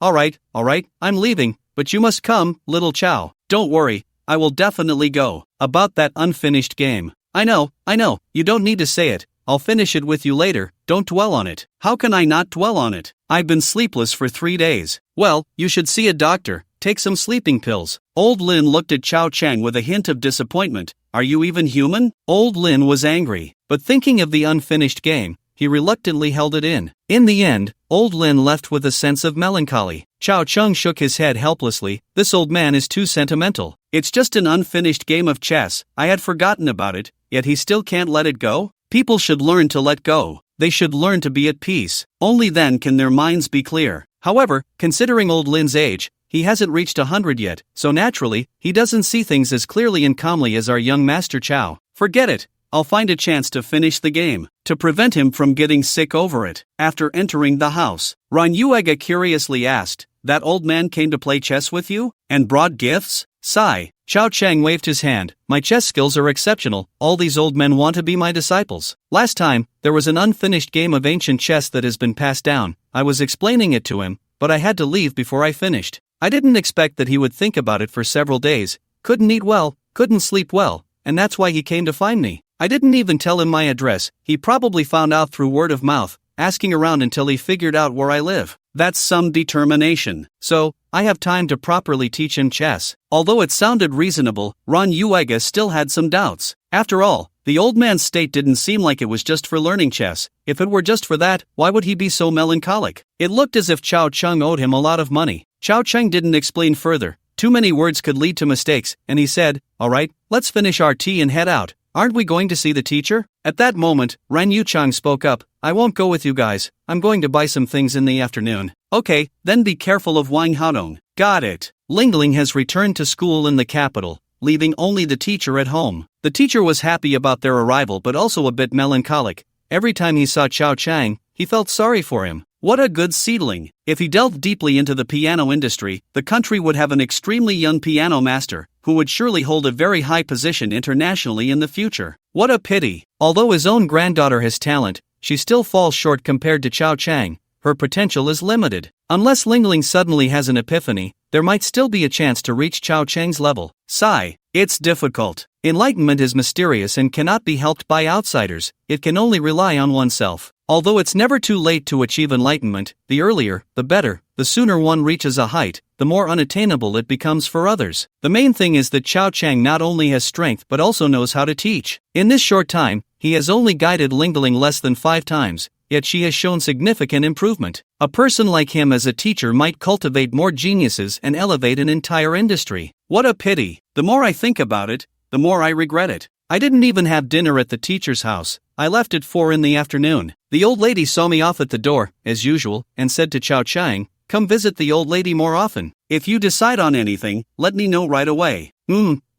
alright, I'm leaving, but you must come, little Chao." "Don't worry, I will definitely go." "About that unfinished game." I know, you don't need to say it, I'll finish it with you later, don't dwell on it." "How can I not dwell on it? I've been sleepless for 3 days." "Well, you should see a doctor, take some sleeping pills." Old Lin looked at Chao Chang with a hint of disappointment. "Are you even human?" Old Lin was angry, but thinking of the unfinished game, he reluctantly held it in. In the end, Old Lin left with a sense of melancholy. Chao Chang shook his head helplessly. "This old man is too sentimental. It's just an unfinished game of chess, I had forgotten about it, yet he still can't let it go?" People should learn to let go. They should learn to be at peace. Only then can their minds be clear. However, considering old Lin's age, he hasn't reached 100 yet, so naturally, he doesn't see things as clearly and calmly as our young master Chao. "Forget it. I'll find a chance to finish the game, to prevent him from getting sick over it." After entering the house, Ran Yuega curiously asked, "That old man came to play chess with you? And brought gifts?" Sigh. Chao Chang waved his hand. "My chess skills are exceptional, all these old men want to be my disciples. Last time, there was an unfinished game of ancient chess that has been passed down. I was explaining it to him, but I had to leave before I finished. I didn't expect that he would think about it for several days, couldn't eat well, couldn't sleep well, and that's why he came to find me. I didn't even tell him my address, he probably found out through word of mouth, asking around until he figured out where I live. That's some determination. So, I have time to properly teach him chess." Although it sounded reasonable, Ran Yuega still had some doubts. After all, the old man's state didn't seem like it was just for learning chess. If it were just for that, why would he be so melancholic? It looked as if Chao Chang owed him a lot of money. Chao Chang didn't explain further. Too many words could lead to mistakes, and he said, "Alright, let's finish our tea and head out. Aren't we going to see the teacher?" At that moment, Ran Yuchang spoke up. "I won't go with you guys, I'm going to buy some things in the afternoon." "Okay, then be careful of Wang Haodong." "Got it." Lingling has returned to school in the capital, leaving only the teacher at home. The teacher was happy about their arrival but also a bit melancholic. Every time he saw Chao Chang, he felt sorry for him. What a good seedling. If he delved deeply into the piano industry, the country would have an extremely young piano master, who would surely hold a very high position internationally in the future. What a pity. Although his own granddaughter has talent, she still falls short compared to Chao Chang. Her potential is limited. Unless Lingling suddenly has an epiphany, there might still be a chance to reach Chao Chang's level. Sigh. It's difficult. Enlightenment is mysterious and cannot be helped by outsiders. It can only rely on oneself. Although it's never too late to achieve enlightenment, the earlier, the better. The sooner one reaches a height, the more unattainable it becomes for others. The main thing is that Chao Chang not only has strength but also knows how to teach. In this short time, he has only guided Lingling less than 5 times, yet she has shown significant improvement. A person like him as a teacher might cultivate more geniuses and elevate an entire industry. What a pity. The more I think about it, the more I regret it. I didn't even have dinner at the teacher's house. I left at 4 in the afternoon. The old lady saw me off at the door, as usual, and said to Chao Chang, come visit the old lady more often. If you decide on anything, let me know right away.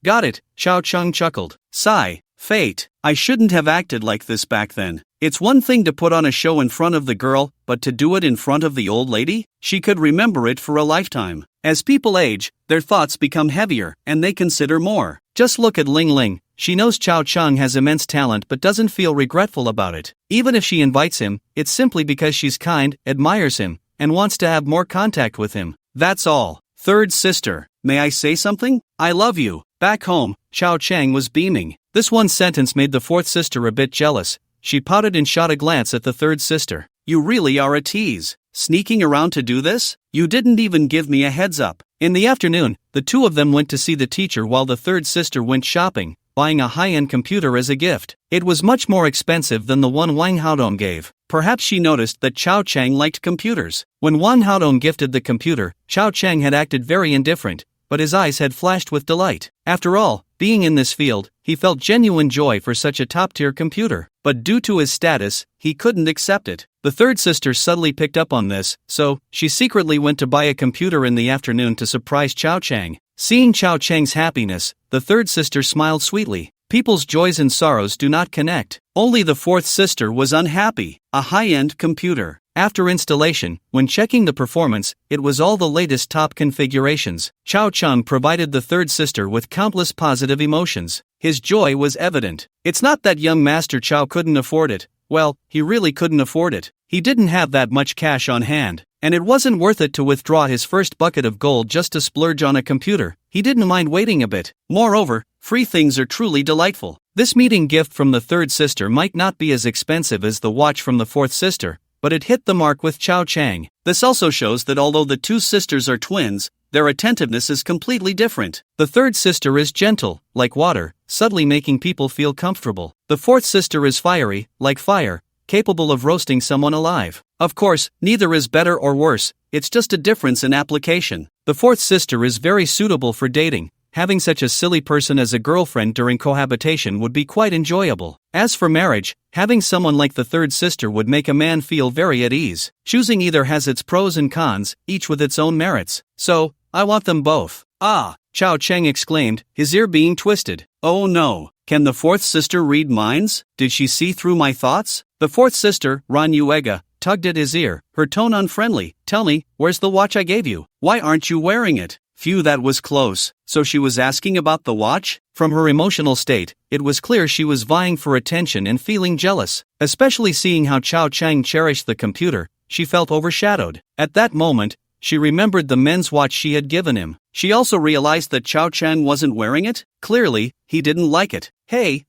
Got it, Chao Chang chuckled. Sigh. Fate. I shouldn't have acted like this back then. It's one thing to put on a show in front of the girl, but to do it in front of the old lady? She could remember it for a lifetime. As people age, their thoughts become heavier, and they consider more. Just look at Ling Ling. She knows Chao Chang has immense talent but doesn't feel regretful about it. Even if she invites him, it's simply because she's kind, admires him, and wants to have more contact with him. That's all. Third sister. May I say something? I love you. Back home, Chao Chang was beaming. This one sentence made the fourth sister a bit jealous. She pouted and shot a glance at the third sister. You really are a tease. Sneaking around to do this? You didn't even give me a heads up. In the afternoon, the two of them went to see the teacher while the third sister went shopping, buying a high-end computer as a gift. It was much more expensive than the one Wang Haodong gave. Perhaps she noticed that Chao Chang liked computers. When Wang Haodong gifted the computer, Chao Chang had acted very indifferent, but his eyes had flashed with delight. After all, being in this field, he felt genuine joy for such a top-tier computer. But due to his status, he couldn't accept it. The third sister subtly picked up on this, so she secretly went to buy a computer in the afternoon to surprise Chao Chang. Seeing Chao Chang's happiness, the third sister smiled sweetly. People's joys and sorrows do not connect. Only the fourth sister was unhappy. A high-end computer. After installation, when checking the performance, it was all the latest top configurations. Chao Chang provided the third sister with countless positive emotions. His joy was evident. It's not that young Master Chao couldn't afford it. Well, he really couldn't afford it. He didn't have that much cash on hand, and it wasn't worth it to withdraw his first bucket of gold just to splurge on a computer. He didn't mind waiting a bit. Moreover, free things are truly delightful. This meeting gift from the third sister might not be as expensive as the watch from the fourth sister, but it hit the mark with Chao Chang. This also shows that although the two sisters are twins, their attentiveness is completely different. The third sister is gentle, like water, subtly making people feel comfortable. The fourth sister is fiery, like fire, capable of roasting someone alive. Of course, neither is better or worse, it's just a difference in application. The fourth sister is very suitable for dating. Having such a silly person as a girlfriend during cohabitation would be quite enjoyable. As for marriage, having someone like the third sister would make a man feel very at ease. Choosing either has its pros and cons, each with its own merits. So, I want them both. Ah, Chao Chang exclaimed, his ear being twisted. Oh no, can the fourth sister read minds? Did she see through my thoughts? The fourth sister, Ran Yuega, tugged at his ear, her tone unfriendly. Tell me, where's the watch I gave you? Why aren't you wearing it? Phew, that was close. So she was asking about the watch? From her emotional state, it was clear she was vying for attention and feeling jealous. Especially seeing how Chao Chang cherished the computer, she felt overshadowed. At that moment, she remembered the men's watch she had given him. She also realized that Chao Chang wasn't wearing it. Clearly, he didn't like it. Hey,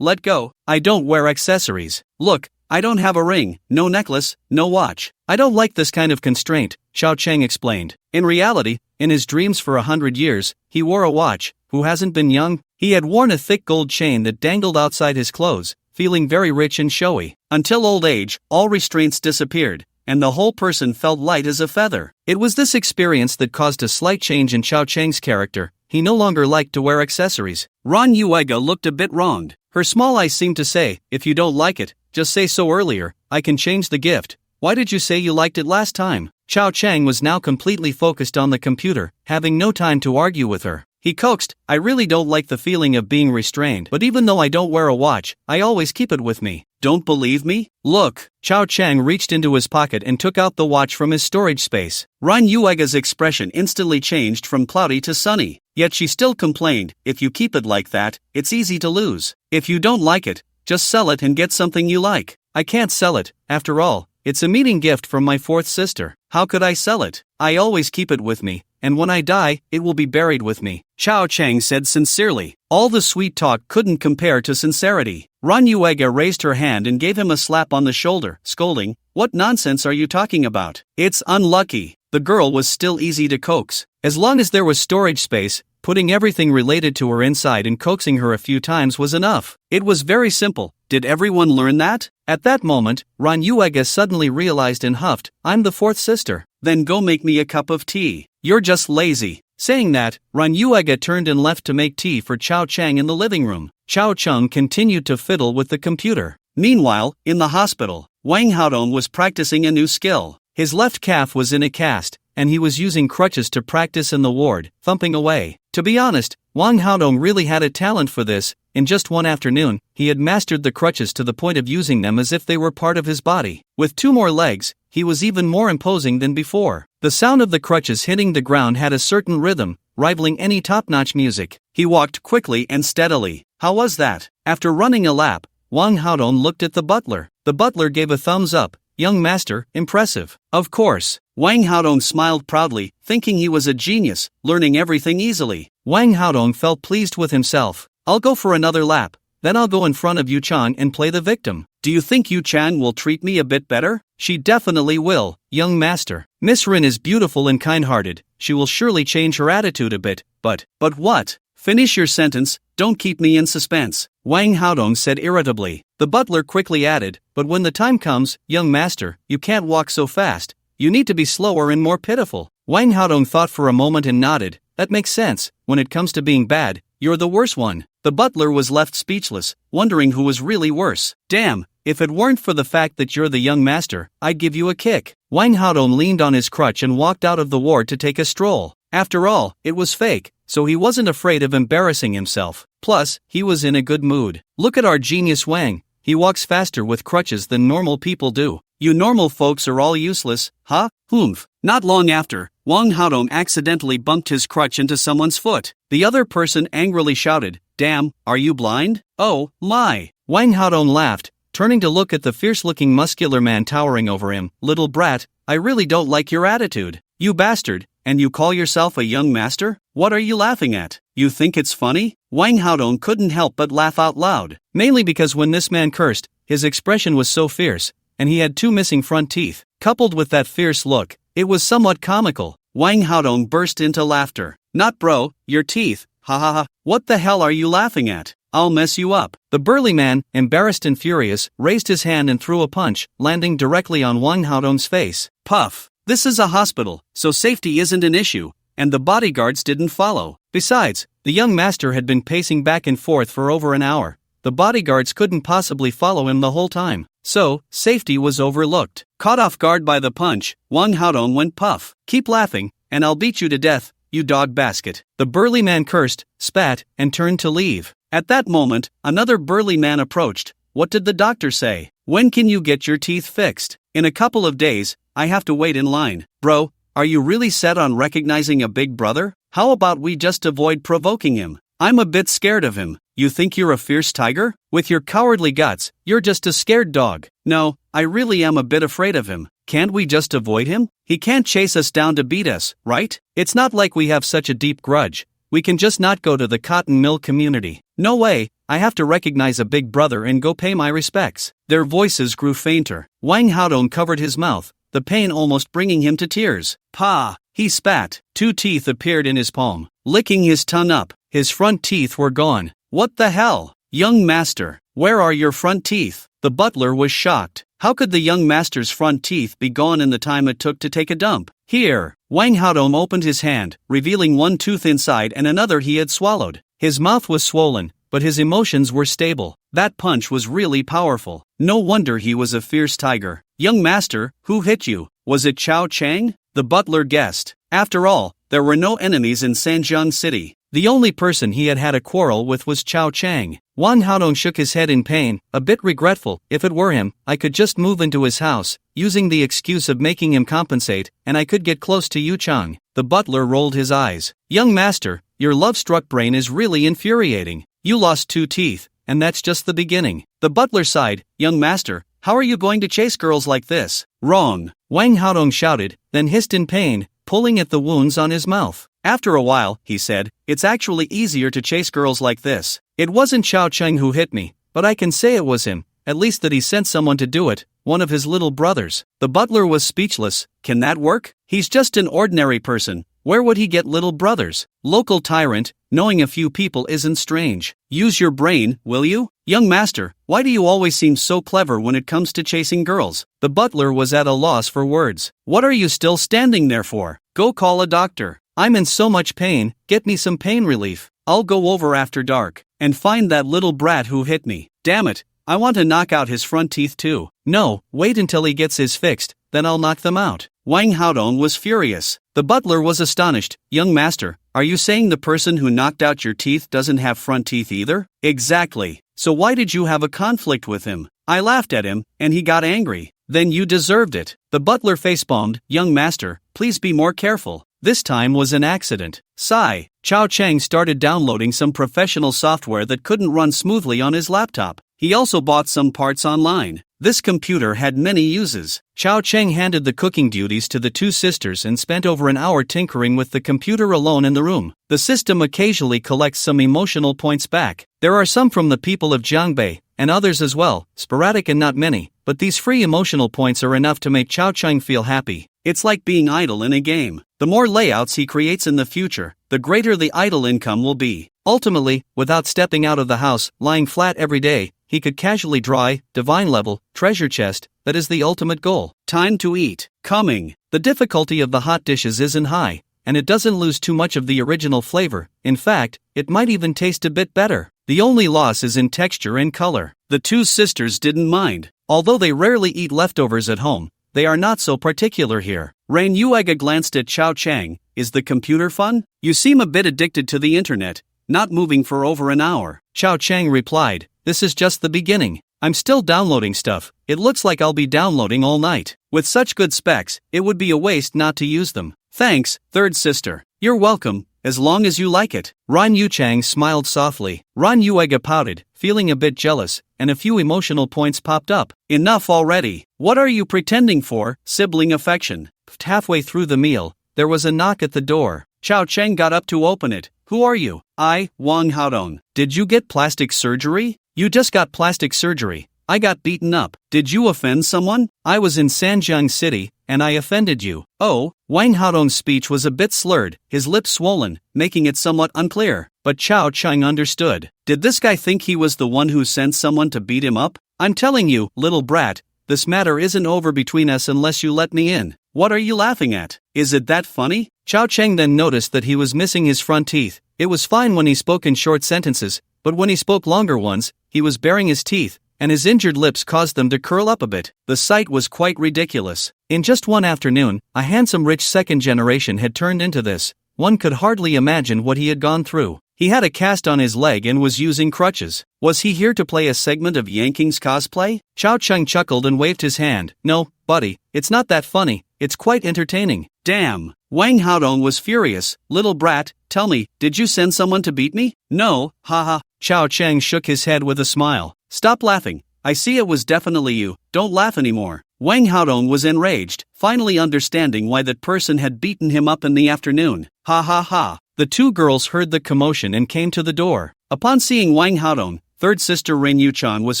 let go. I don't wear accessories. Look, I don't have a ring, no necklace, no watch. I don't like this kind of constraint, Chao Chang explained. In reality, in his dreams for 100 years, he wore a watch. Who hasn't been young? He had worn a thick gold chain that dangled outside his clothes, feeling very rich and showy. Until old age, all restraints disappeared, and the whole person felt light as a feather. It was this experience that caused a slight change in Chao Chang's character. He no longer liked to wear accessories. Ran Yuega looked a bit wronged. Her small eyes seemed to say, if you don't like it, just say so earlier, I can change the gift. Why did you say you liked it last time? Chao Chang was now completely focused on the computer, having no time to argue with her. He coaxed, I really don't like the feeling of being restrained, but even though I don't wear a watch, I always keep it with me. Don't believe me? Look. Chao Chang reached into his pocket and took out the watch from his storage space. Ran Yuega's expression instantly changed from cloudy to sunny. Yet she still complained, if you keep it like that, it's easy to lose. If you don't like it, just sell it and get something you like. I can't sell it, after all. It's a meeting gift from my fourth sister. How could I sell it? I always keep it with me, and when I die, it will be buried with me. Chao Chang said sincerely. All the sweet talk couldn't compare to sincerity. Ran Yuega raised her hand and gave him a slap on the shoulder, scolding, what nonsense are you talking about? It's unlucky. The girl was still easy to coax. As long as there was storage space, putting everything related to her inside and coaxing her a few times was enough. It was very simple. Did everyone learn that? At that moment, Ran Yuega suddenly realized and huffed, I'm the fourth sister. Then go make me a cup of tea. You're just lazy. Saying that, Yuhua turned and left to make tea for Chao Chang in the living room. Chao Chang continued to fiddle with the computer. Meanwhile, in the hospital, Wang Haodong was practicing a new skill. His left calf was in a cast, and he was using crutches to practice in the ward, thumping away. To be honest, Wang Haodong really had a talent for this. In just one afternoon, he had mastered the crutches to the point of using them as if they were part of his body. With 2 more legs, he was even more imposing than before. The sound of the crutches hitting the ground had a certain rhythm, rivaling any top-notch music. He walked quickly and steadily. How was that? After running a lap, Wang Haodong looked at the butler. The butler gave a thumbs up. Young master, impressive. Of course. Wang Haodong smiled proudly, thinking he was a genius, learning everything easily. Wang Haodong felt pleased with himself. I'll go for another lap, then I'll go in front of Yu Chang and play the victim. Do you think Yu Chang will treat me a bit better? She definitely will, young master. Miss Rin is beautiful and kind-hearted. She will surely change her attitude a bit, but what? Finish your sentence, don't keep me in suspense, Wang Haodong said irritably. The butler quickly added, but when the time comes, young master, you can't walk so fast. You need to be slower and more pitiful. Wang Haodong thought for a moment and nodded. That makes sense. When it comes to being bad, you're the worst one. The butler was left speechless, wondering who was really worse. Damn, if it weren't for the fact that you're the young master, I'd give you a kick. Wang Haodong leaned on his crutch and walked out of the ward to take a stroll. After all, it was fake, so he wasn't afraid of embarrassing himself. Plus, he was in a good mood. Look at our genius Wang. He walks faster with crutches than normal people do. You normal folks are all useless, huh? Humph. Not long after, Wang Haodong accidentally bumped his crutch into someone's foot. The other person angrily shouted, "Damn, are you blind?" Oh, my! Wang Haodong laughed, turning to look at the fierce-looking muscular man towering over him. Little brat, I really don't like your attitude. You bastard, and you call yourself a young master? What are you laughing at? You think it's funny? Wang Haodong couldn't help but laugh out loud, mainly because when this man cursed, his expression was so fierce, and he had 2 missing front teeth. Coupled with that fierce look, it was somewhat comical. Wang Haodong burst into laughter. Not bro, your teeth, ha ha ha, what the hell are you laughing at? I'll mess you up. The burly man, embarrassed and furious, raised his hand and threw a punch, landing directly on Wang Haodong's face. Puff. This is a hospital, so safety isn't an issue, and the bodyguards didn't follow. Besides, the young master had been pacing back and forth for over an hour. The bodyguards couldn't possibly follow him the whole time, so safety was overlooked. Caught off guard by the punch, Wang Haodong went puff. Keep laughing, and I'll beat you to death, you dog basket. The burly man cursed, spat, and turned to leave. At that moment, another burly man approached. What did the doctor say? When can you get your teeth fixed? In a couple of days, I have to wait in line. Bro, are you really set on recognizing a big brother? How about we just avoid provoking him? I'm a bit scared of him. You think you're a fierce tiger? With your cowardly guts, you're just a scared dog. No, I really am a bit afraid of him. Can't we just avoid him? He can't chase us down to beat us, right? It's not like we have such a deep grudge. We can just not go to the cotton mill community. No way, I have to recognize a big brother and go pay my respects. Their voices grew fainter. Wang Haodong covered his mouth, the pain almost bringing him to tears. Pah! He spat. 2 teeth appeared in his palm. Licking his tongue up, his front teeth were gone. What the hell? Young master, where are your front teeth? The butler was shocked. How could the young master's front teeth be gone in the time it took to take a dump? Here. Wang Haodong opened his hand, revealing 1 tooth inside and another he had swallowed. His mouth was swollen, but his emotions were stable. That punch was really powerful. No wonder he was a fierce tiger. Young master, who hit you? Was it Chao Chang? The butler guessed. After all, there were no enemies in Sanjiang City. The only person he had had a quarrel with was Chao Chang. Wang Haodong shook his head in pain, a bit regretful. If it were him, I could just move into his house, using the excuse of making him compensate, and I could get close to Yu Chang. The butler rolled his eyes. Young master, your love-struck brain is really infuriating. You lost 2 teeth, and that's just the beginning. The butler sighed. Young master, how are you going to chase girls like this? Wrong. Wang Haodong shouted, then hissed in pain, pulling at the wounds on his mouth. After a while, he said, it's actually easier to chase girls like this. It wasn't Chao Chang who hit me, but I can say it was him, at least that he sent someone to do it, one of his little brothers. The butler was speechless. Can that work? He's just an ordinary person. Where would he get little brothers? Local tyrant, knowing a few people isn't strange. Use your brain, will you? Young master, why do you always seem so clever when it comes to chasing girls? The butler was at a loss for words. What are you still standing there for? Go call a doctor. I'm in so much pain, get me some pain relief. I'll go over after dark and find that little brat who hit me. Damn it, I want to knock out his front teeth too. No, wait until he gets his fixed, then I'll knock them out. Wang Haodong was furious. The butler was astonished. Young master, are you saying the person who knocked out your teeth doesn't have front teeth either? Exactly. So why did you have a conflict with him? I laughed at him, and he got angry. Then you deserved it. The butler facepalmed. Young master, please be more careful. This time was an accident. Sigh. Chao Cheng started downloading some professional software that couldn't run smoothly on his laptop. He also bought some parts online. This computer had many uses. Chao Cheng handed the cooking duties to the two sisters and spent over an hour tinkering with the computer alone in the room. The system occasionally collects some emotional points back. There are some from the people of Jiangbei, and others as well, sporadic and not many, but these free emotional points are enough to make Chao Cheng feel happy. It's like being idle in a game. The more layouts he creates in the future, the greater the idle income will be. Ultimately, without stepping out of the house, lying flat every day, he could casually draw divine level, treasure chest. That is the ultimate goal. Time to eat. Coming. The difficulty of the hot dishes isn't high, and it doesn't lose too much of the original flavor. In fact, it might even taste a bit better. The only loss is in texture and color. The two sisters didn't mind. Although they rarely eat leftovers at home, they are not so particular here. Rain Yuega glanced at Chao Cheng. Is the computer fun? You seem a bit addicted to the internet, not moving for over an hour. Chao Cheng replied, this is just the beginning. I'm still downloading stuff. It looks like I'll be downloading all night. With such good specs, it would be a waste not to use them. Thanks, third sister. You're welcome, as long as you like it. Ran Yuchang smiled softly. Ran Yuega pouted, feeling a bit jealous, and a few emotional points popped up. Enough already. What are you pretending for? Sibling affection. Halfway through the meal, there was a knock at the door. Chao Cheng got up to open it. Who are you? I, Wang Haodong. Did you get plastic surgery? You just got plastic surgery. I got beaten up. Did you offend someone? I was in Sanjiang City, and I offended you. Oh, Wang Haodong's speech was a bit slurred, his lips swollen, making it somewhat unclear. But Chao Cheng understood. Did this guy think he was the one who sent someone to beat him up? I'm telling you, little brat, this matter isn't over between us unless you let me in. What are you laughing at? Is it that funny? Chao Cheng then noticed that he was missing his front teeth. It was fine when he spoke in short sentences, but when he spoke longer ones, he was baring his teeth, and his injured lips caused them to curl up a bit. The sight was quite ridiculous. In just one afternoon, a handsome rich second generation had turned into this. One could hardly imagine what he had gone through. He had a cast on his leg and was using crutches. Was he here to play a segment of Yanking's cosplay? Chao Cheng chuckled and waved his hand. No, buddy, it's not that funny. It's quite entertaining. Damn. Wang Haodong was furious. Little brat, tell me, did you send someone to beat me? No, haha. Chao Cheng shook his head with a smile. Stop laughing. I see it was definitely you. Don't laugh anymore. Wang Haodong was enraged, finally understanding why that person had beaten him up in the afternoon. Ha ha ha. The two girls heard the commotion and came to the door. Upon seeing Wang Haodong, third sister Ren Yuchan was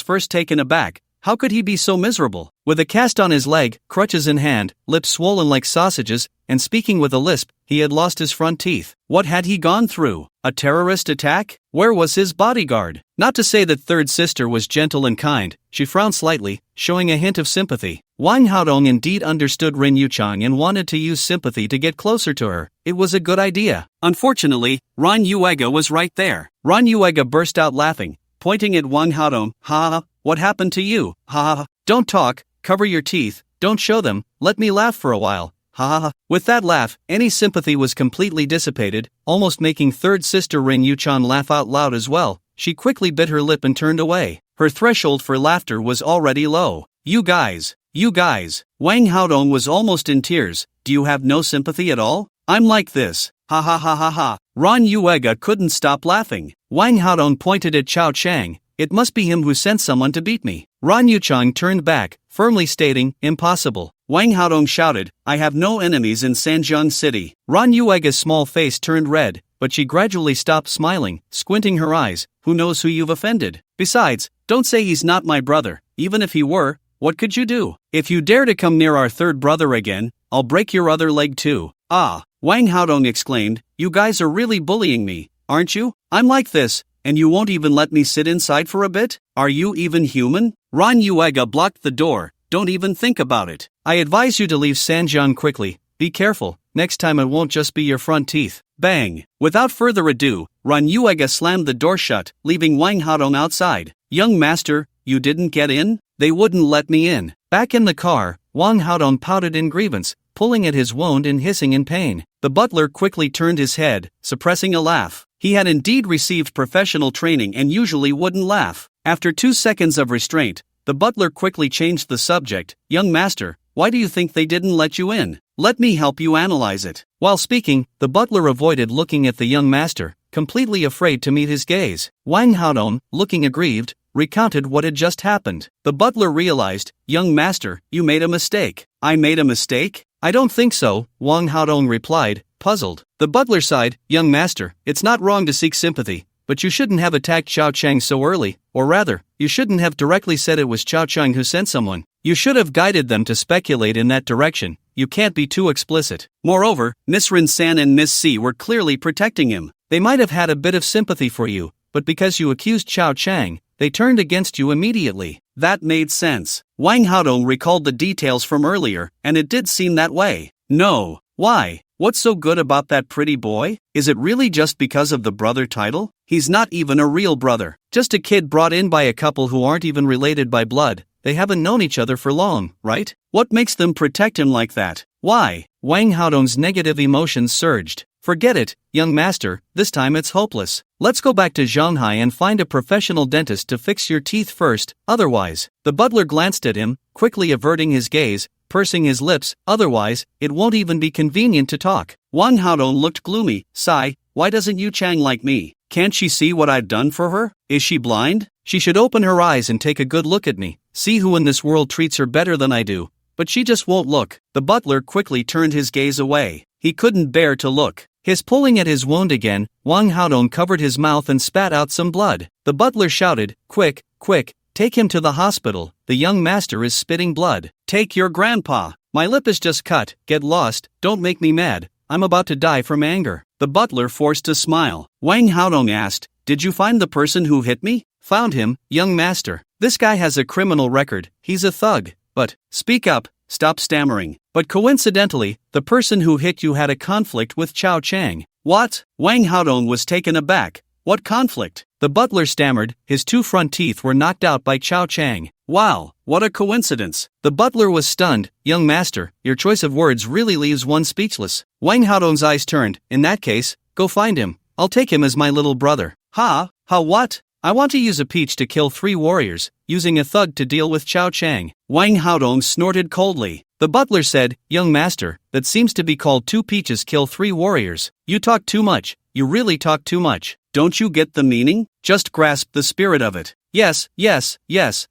first taken aback. How could he be so miserable? With a cast on his leg, crutches in hand, lips swollen like sausages, and speaking with a lisp, he had lost his front teeth. What had he gone through? A terrorist attack? Where was his bodyguard? Not to say that third sister was gentle and kind, she frowned slightly, showing a hint of sympathy. Wang Haodong indeed understood Ren Yuchang and wanted to use sympathy to get closer to her. It was a good idea. Unfortunately, Ran Yuega was right there. Ran Yuega burst out laughing, pointing at Wang Haodong. Ha ha, what happened to you? Ha ha, don't talk, cover your teeth, don't show them, let me laugh for a while. Ha ha ha. With that laugh, any sympathy was completely dissipated, almost making third sister Ren Yuchan laugh out loud as well. She quickly bit her lip and turned away. Her threshold for laughter was already low. You guys. Wang Haodong was almost in tears. Do you have no sympathy at all? I'm like this. Ha ha ha ha ha. Ran Yuega couldn't stop laughing. Wang Haodong pointed at Chao Cheng. It must be him who sent someone to beat me. Ran Yuchang turned back, firmly stating, impossible. Wang Haodong shouted, I have no enemies in Sanjiang City. Ran Yuega's small face turned red, but she gradually stopped smiling, squinting her eyes. Who knows who you've offended? Besides, don't say he's not my brother. Even if he were, what could you do? If you dare to come near our third brother again, I'll break your other leg too. Ah, Wang Haodong exclaimed, you guys are really bullying me, aren't you? I'm like this, and you won't even let me sit inside for a bit? Are you even human? Ran Yuega blocked the door. Don't even think about it. I advise you to leave Sanjiang quickly. Be careful, next time it won't just be your front teeth. Bang! Without further ado, Yuhua slammed the door shut, leaving Wang Haodong outside. Young master, you didn't get in? They wouldn't let me in. Back in the car, Wang Haodong pouted in grievance, pulling at his wound and hissing in pain. The butler quickly turned his head, suppressing a laugh. He had indeed received professional training and usually wouldn't laugh. After 2 seconds of restraint, the butler quickly changed the subject. Young master, why do you think they didn't let you in? Let me help you analyze it. While speaking, the butler avoided looking at the young master, completely afraid to meet his gaze. Wang Haodong, looking aggrieved, recounted what had just happened. The butler realized, young master, you made a mistake. I made a mistake? I don't think so, Wang Haodong replied, puzzled. The butler sighed, young master, it's not wrong to seek sympathy, but you shouldn't have attacked Chao Chang so early, or rather, you shouldn't have directly said it was Chao Chang who sent someone. You should have guided them to speculate in that direction. You can't be too explicit. Moreover, Miss Rin-san and Miss C were clearly protecting him. They might have had a bit of sympathy for you, but because you accused Chao Chang, they turned against you immediately. That made sense. Wang Haodong recalled the details from earlier, and it did seem that way. No. Why? What's so good about that pretty boy? Is it really just because of the brother title? He's not even a real brother. Just a kid brought in by a couple who aren't even related by blood. They haven't known each other for long, right? What makes them protect him like that? Why? Wang Haodong's negative emotions surged. Forget it, young master, this time it's hopeless. Let's go back to Shanghai and find a professional dentist to fix your teeth first, otherwise. The butler glanced at him, quickly averting his gaze, pursing his lips, otherwise, it won't even be convenient to talk. Wang Haodong looked gloomy. Sigh, why doesn't Yu Chang like me? Can't she see what I've done for her? Is she blind? She should open her eyes and take a good look at me, see who in this world treats her better than I do. But she just won't look. The butler quickly turned his gaze away. He couldn't bear to look. His pulling at his wound again, Wang Haodong covered his mouth and spat out some blood. The butler shouted, quick, quick, take him to the hospital, the young master is spitting blood. Take your grandpa. My lip is just cut, get lost, don't make me mad, I'm about to die from anger. The butler forced a smile. Wang Haodong asked, did you find the person who hit me? Found him, young master. This guy has a criminal record, he's a thug. But, speak up, stop stammering. But coincidentally, the person who hit you had a conflict with Chao Chang. What? Wang Haodong was taken aback. What conflict? The butler stammered, his 2 front teeth were knocked out by Chao Chang. Wow, what a coincidence. The butler was stunned. Young master, your choice of words really leaves one speechless. Wang Haodong's eyes turned. In that case, go find him. I'll take him as my little brother. Ha what? I want to use a peach to kill 3 warriors, using a thug to deal with Chao Chang. Wang Haodong snorted coldly. The butler said, young master, that seems to be called 2 peaches kill 3 warriors. You talk too much, you really talk too much. Don't you get the meaning? Just grasp the spirit of it. Yes,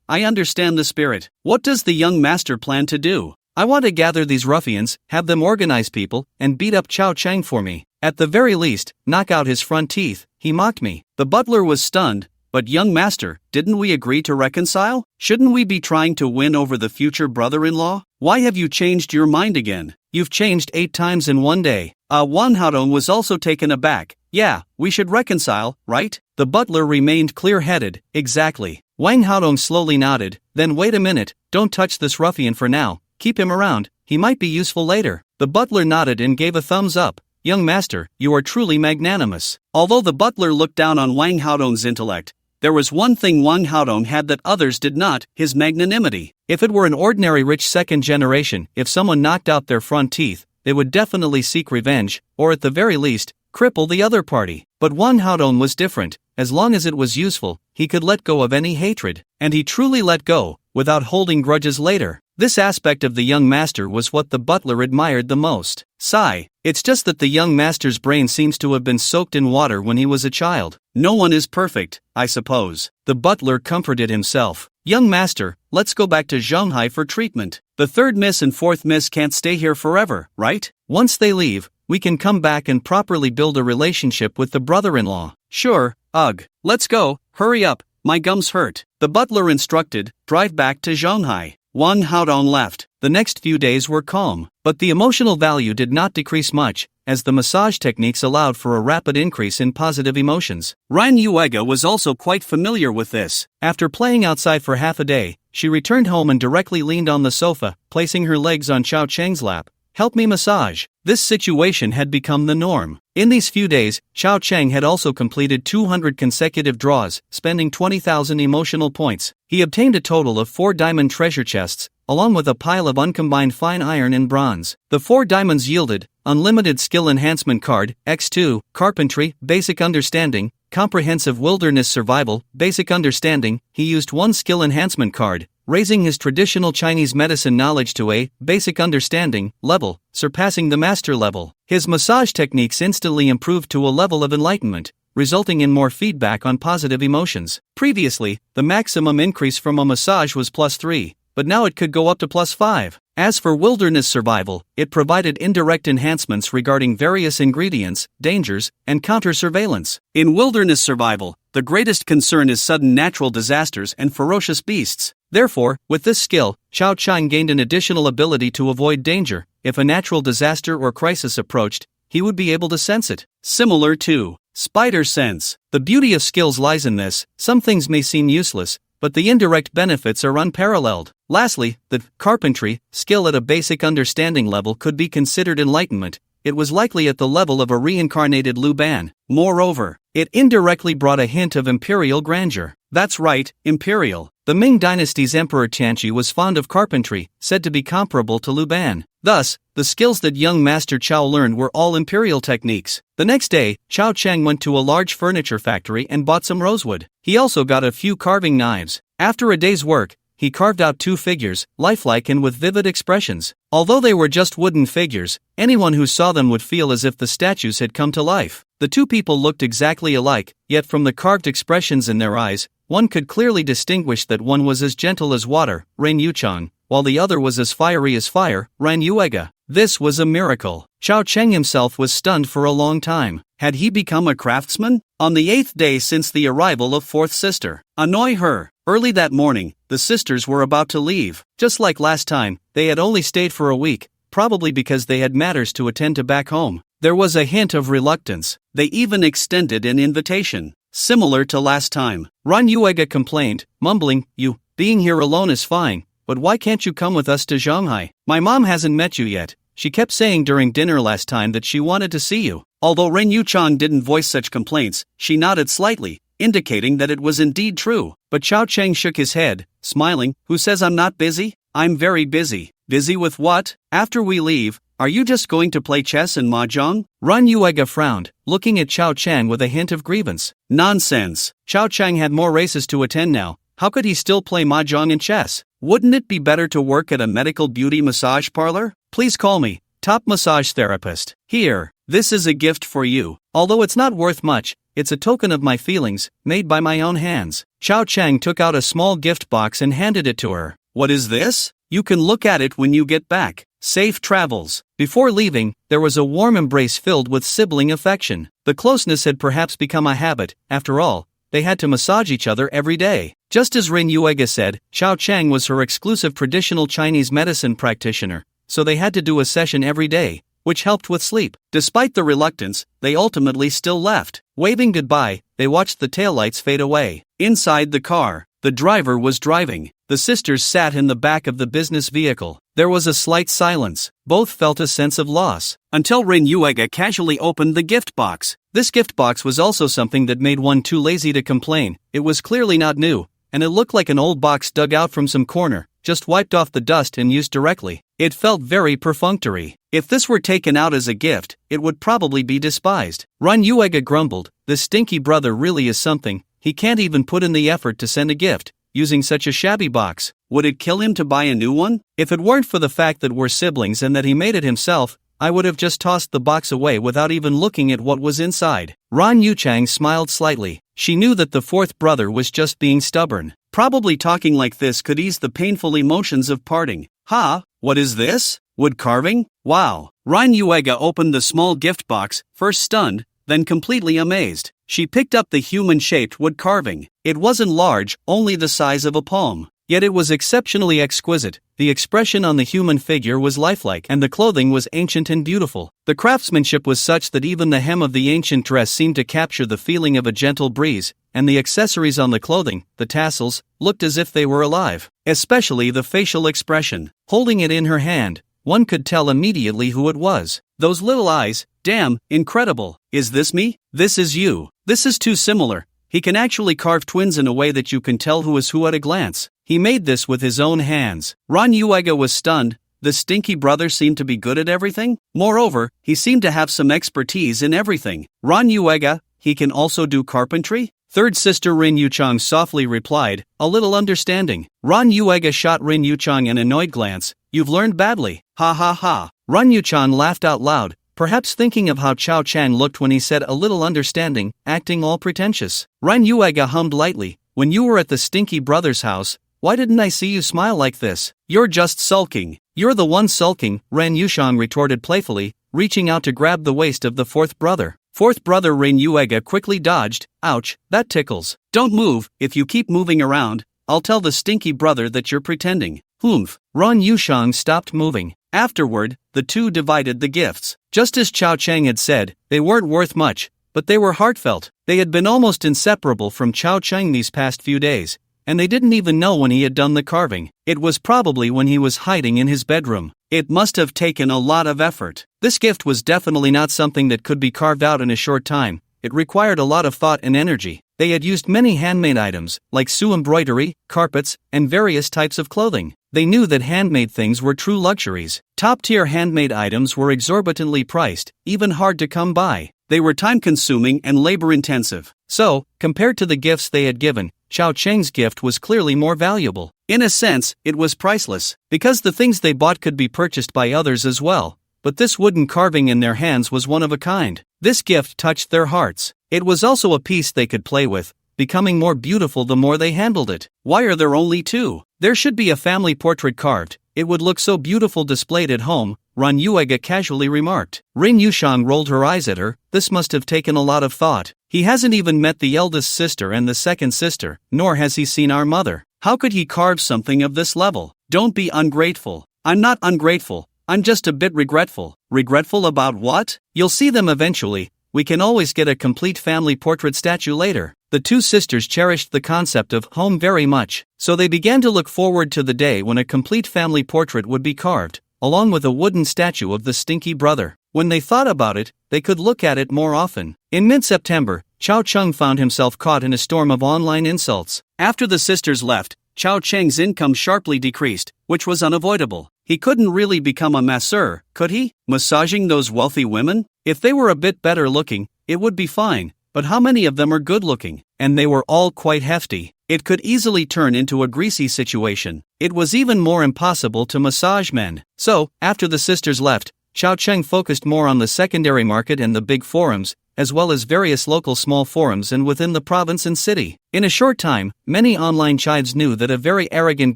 I understand the spirit. What does the young master plan to do? I want to gather these ruffians, have them organize people, and beat up Chao Chang for me. At the very least, knock out his front teeth. He mocked me. The butler was stunned. But young master, didn't we agree to reconcile? Shouldn't we be trying to win over the future brother-in-law? Why have you changed your mind again? You've changed 8 times in one day. Wang Haodong was also taken aback. Yeah, we should reconcile, right? The butler remained clear-headed. Exactly. Wang Haodong slowly nodded. Then wait a minute, don't touch this ruffian for now. Keep him around, he might be useful later. The butler nodded and gave a thumbs up. Young master, you are truly magnanimous. Although the butler looked down on Wang Haodong's intellect, there was one thing Wang Haodong had that others did not, his magnanimity. If it were an ordinary rich second generation, if someone knocked out their front teeth, they would definitely seek revenge, or at the very least, cripple the other party. But Wang Haodong was different. As long as it was useful, he could let go of any hatred, and he truly let go, without holding grudges later. This aspect of the young master was what the butler admired the most. Sigh, it's just that the young master's brain seems to have been soaked in water when he was a child. No one is perfect, I suppose. The butler comforted himself. Young master, let's go back to Shanghai for treatment. The 3rd miss and 4th miss can't stay here forever, right? Once they leave, we can come back and properly build a relationship with the brother-in-law. Sure, ugh. Let's go, hurry up, my gums hurt. The butler instructed, drive back to Shanghai. Wang Haodong left. The next few days were calm, but the emotional value did not decrease much, as the massage techniques allowed for a rapid increase in positive emotions. Yuhua was also quite familiar with this. After playing outside for half a day, she returned home and directly leaned on the sofa, placing her legs on Chao Chang's lap. help me massage. This situation had become the norm. In these few days, Xiao Cheng had also completed 200 consecutive draws, spending 20,000 emotional points. He obtained a total of 4 diamond treasure chests, along with a pile of uncombined fine iron and bronze. The 4 diamonds yielded Unlimited Skill Enhancement Card, X2, Carpentry, Basic Understanding, Comprehensive Wilderness Survival, Basic Understanding. He used 1 Skill Enhancement Card, raising his traditional Chinese medicine knowledge to a Basic Understanding level, surpassing the Master level. His massage techniques instantly improved to a level of enlightenment, resulting in more feedback on positive emotions. Previously, the maximum increase from a massage was +3, but now it could go up to +5. As for wilderness survival, it provided indirect enhancements regarding various ingredients, dangers, and counter-surveillance. In wilderness survival, the greatest concern is sudden natural disasters and ferocious beasts. Therefore, with this skill, Xiao Cheng gained an additional ability to avoid danger. If a natural disaster or crisis approached, he would be able to sense it. Similar to spider sense. The beauty of skills lies in this: some things may seem useless, but the indirect benefits are unparalleled. Lastly, the carpentry skill at a basic understanding level could be considered enlightenment. It was likely at the level of a reincarnated Liu Ban. Moreover, it indirectly brought a hint of imperial grandeur. That's right, imperial. The Ming dynasty's Emperor Tianqi was fond of carpentry, said to be comparable to Liu Ban. Thus, the skills that young Master Chao learned were all imperial techniques. The next day, Xiao Cheng went to a large furniture factory and bought some rosewood. He also got a few carving knives. After a day's work, he carved out 2 figures, lifelike and with vivid expressions. Although they were just wooden figures, anyone who saw them would feel as if the statues had come to life. The 2 people looked exactly alike, yet from the carved expressions in their eyes, one could clearly distinguish that one was as gentle as water, Ren Yuchang, while the other was as fiery as fire, Ran Yuega. This was a miracle. Xiao Cheng himself was stunned for a long time. Had he become a craftsman? On the 8th day since the arrival of 4th sister, annoy her. Early that morning, the sisters were about to leave. Just like last time, they had only stayed for a week, probably because they had matters to attend to back home. There was a hint of reluctance. They even extended an invitation. Similar to last time, Ran Yuega complained, mumbling, "You, being here alone is fine, but why can't you come with us to Shanghai? My mom hasn't met you yet. She kept saying during dinner last time that she wanted to see you." Although Ren Yuchang didn't voice such complaints, she nodded slightly, indicating that it was indeed true. But Xiao Cheng shook his head, smiling. "Who says I'm not busy? I'm very busy." "Busy with what? After we leave, are you just going to play chess and mahjong?" Ran Yuega frowned, looking at Xiao Cheng with a hint of grievance. Nonsense. Xiao Cheng had more races to attend now. How could he still play mahjong and chess? Wouldn't it be better to work at a medical beauty massage parlor? Please call me top massage therapist. Here, this is a gift for you. Although it's not worth much, it's a token of my feelings, made by my own hands. Xiao Cheng took out a small gift box and handed it to her. What is this? You can look at it when you get back. Safe travels. Before leaving, there was a warm embrace filled with sibling affection. The closeness had perhaps become a habit. After all, they had to massage each other every day. Just as Ren Yuega said, Xiao Cheng was her exclusive traditional Chinese medicine practitioner, so they had to do a session every day, which helped with sleep. Despite the reluctance, they ultimately still left. Waving goodbye, they watched the taillights fade away. Inside the car, the driver was driving. The sisters sat in the back of the business vehicle. There was a slight silence. Both felt a sense of loss, until Ren Yuega casually opened the gift box. This gift box was also something that made one too lazy to complain. It was clearly not new, and it looked like an old box dug out from some corner, just wiped off the dust and used directly. It felt very perfunctory. If this were taken out as a gift, it would probably be despised. Ran Yuega grumbled, "This stinky brother really is something. He can't even put in the effort to send a gift, using such a shabby box. Would it kill him to buy a new one? If it weren't for the fact that we're siblings and that he made it himself, I would have just tossed the box away without even looking at what was inside." Ran Yuchang smiled slightly. She knew that the 4th brother was just being stubborn. Probably talking like this could ease the painful emotions of parting. "Ha, what is this? Wood carving? Wow." Ran Yuega opened the small gift box, first stunned, then completely amazed. She picked up the human-shaped wood carving. It wasn't large, only the size of a palm. Yet it was exceptionally exquisite. The expression on the human figure was lifelike, and the clothing was ancient and beautiful. The craftsmanship was such that even the hem of the ancient dress seemed to capture the feeling of a gentle breeze, and the accessories on the clothing, the tassels, looked as if they were alive. Especially the facial expression. Holding it in her hand, one could tell immediately who it was. Those little eyes, damn, incredible. Is this me? This is you. This is too similar. He can actually carve twins in a way that you can tell who is who at a glance. He made this with his own hands. Ran Yuega was stunned. The stinky brother seemed to be good at everything. Moreover, he seemed to have some expertise in everything. Ran Yuega, he can also do carpentry? Third sister Rin Yuchang softly replied, a little understanding. Ran Yuega shot Rin Yuchang an annoyed glance. You've learned badly. Ha ha ha. Ran Yuchang laughed out loud, perhaps thinking of how Chao Chang looked when he said a little understanding, acting all pretentious. Ran Yuega hummed lightly, when you were at the stinky brother's house, why didn't I see you smile like this? You're just sulking. You're the one sulking, Ran Yuchang retorted playfully, reaching out to grab the waist of the fourth brother. Fourth brother Rin Yuega quickly dodged. Ouch, that tickles. Don't move. If you keep moving around, I'll tell the stinky brother that you're pretending. Humph. Ran Yuchang stopped moving. Afterward, the two divided the gifts. Just as Chao Chang had said, they weren't worth much, but they were heartfelt. They had been almost inseparable from Chao Chang these past few days, and they didn't even know when he had done the carving. It was probably when he was hiding in his bedroom. It must have taken a lot of effort. This gift was definitely not something that could be carved out in a short time. It required a lot of thought and energy. They had used many handmade items, like Su embroidery, carpets, and various types of clothing. They knew that handmade things were true luxuries. Top-tier handmade items were exorbitantly priced, even hard to come by. They were time-consuming and labor-intensive. So, compared to the gifts they had given, Chao Chang's gift was clearly more valuable. In a sense, it was priceless, because the things they bought could be purchased by others as well. But this wooden carving in their hands was one of a kind. This gift touched their hearts. It was also a piece they could play with, becoming more beautiful the more they handled it. Why are there only two? There should be a family portrait carved. It would look so beautiful displayed at home, Ran Yuega casually remarked. Rin Yuchang rolled her eyes at her. This must have taken a lot of thought. He hasn't even met the eldest sister and the second sister, nor has he seen our mother. How could he carve something of this level? Don't be ungrateful. I'm not ungrateful. I'm just a bit regretful. Regretful about what? You'll see them eventually. We can always get a complete family portrait statue later. The two sisters cherished the concept of home very much, so they began to look forward to the day when a complete family portrait would be carved, along with a wooden statue of the stinky brother. When they thought about it, they could look at it more often. In mid-September, Chao Chang found himself caught in a storm of online insults. After the sisters left, Chao Chang's income sharply decreased, which was unavoidable. He couldn't really become a masseur, could he? Massaging those wealthy women? If they were a bit better looking, it would be fine, but how many of them are good looking? And they were all quite hefty. It could easily turn into a greasy situation. It was even more impossible to massage men. So, after the sisters left, Chao Chang focused more on the secondary market and the big forums, as well as various local small forums and within the province and city. In a short time, many online chives knew that a very arrogant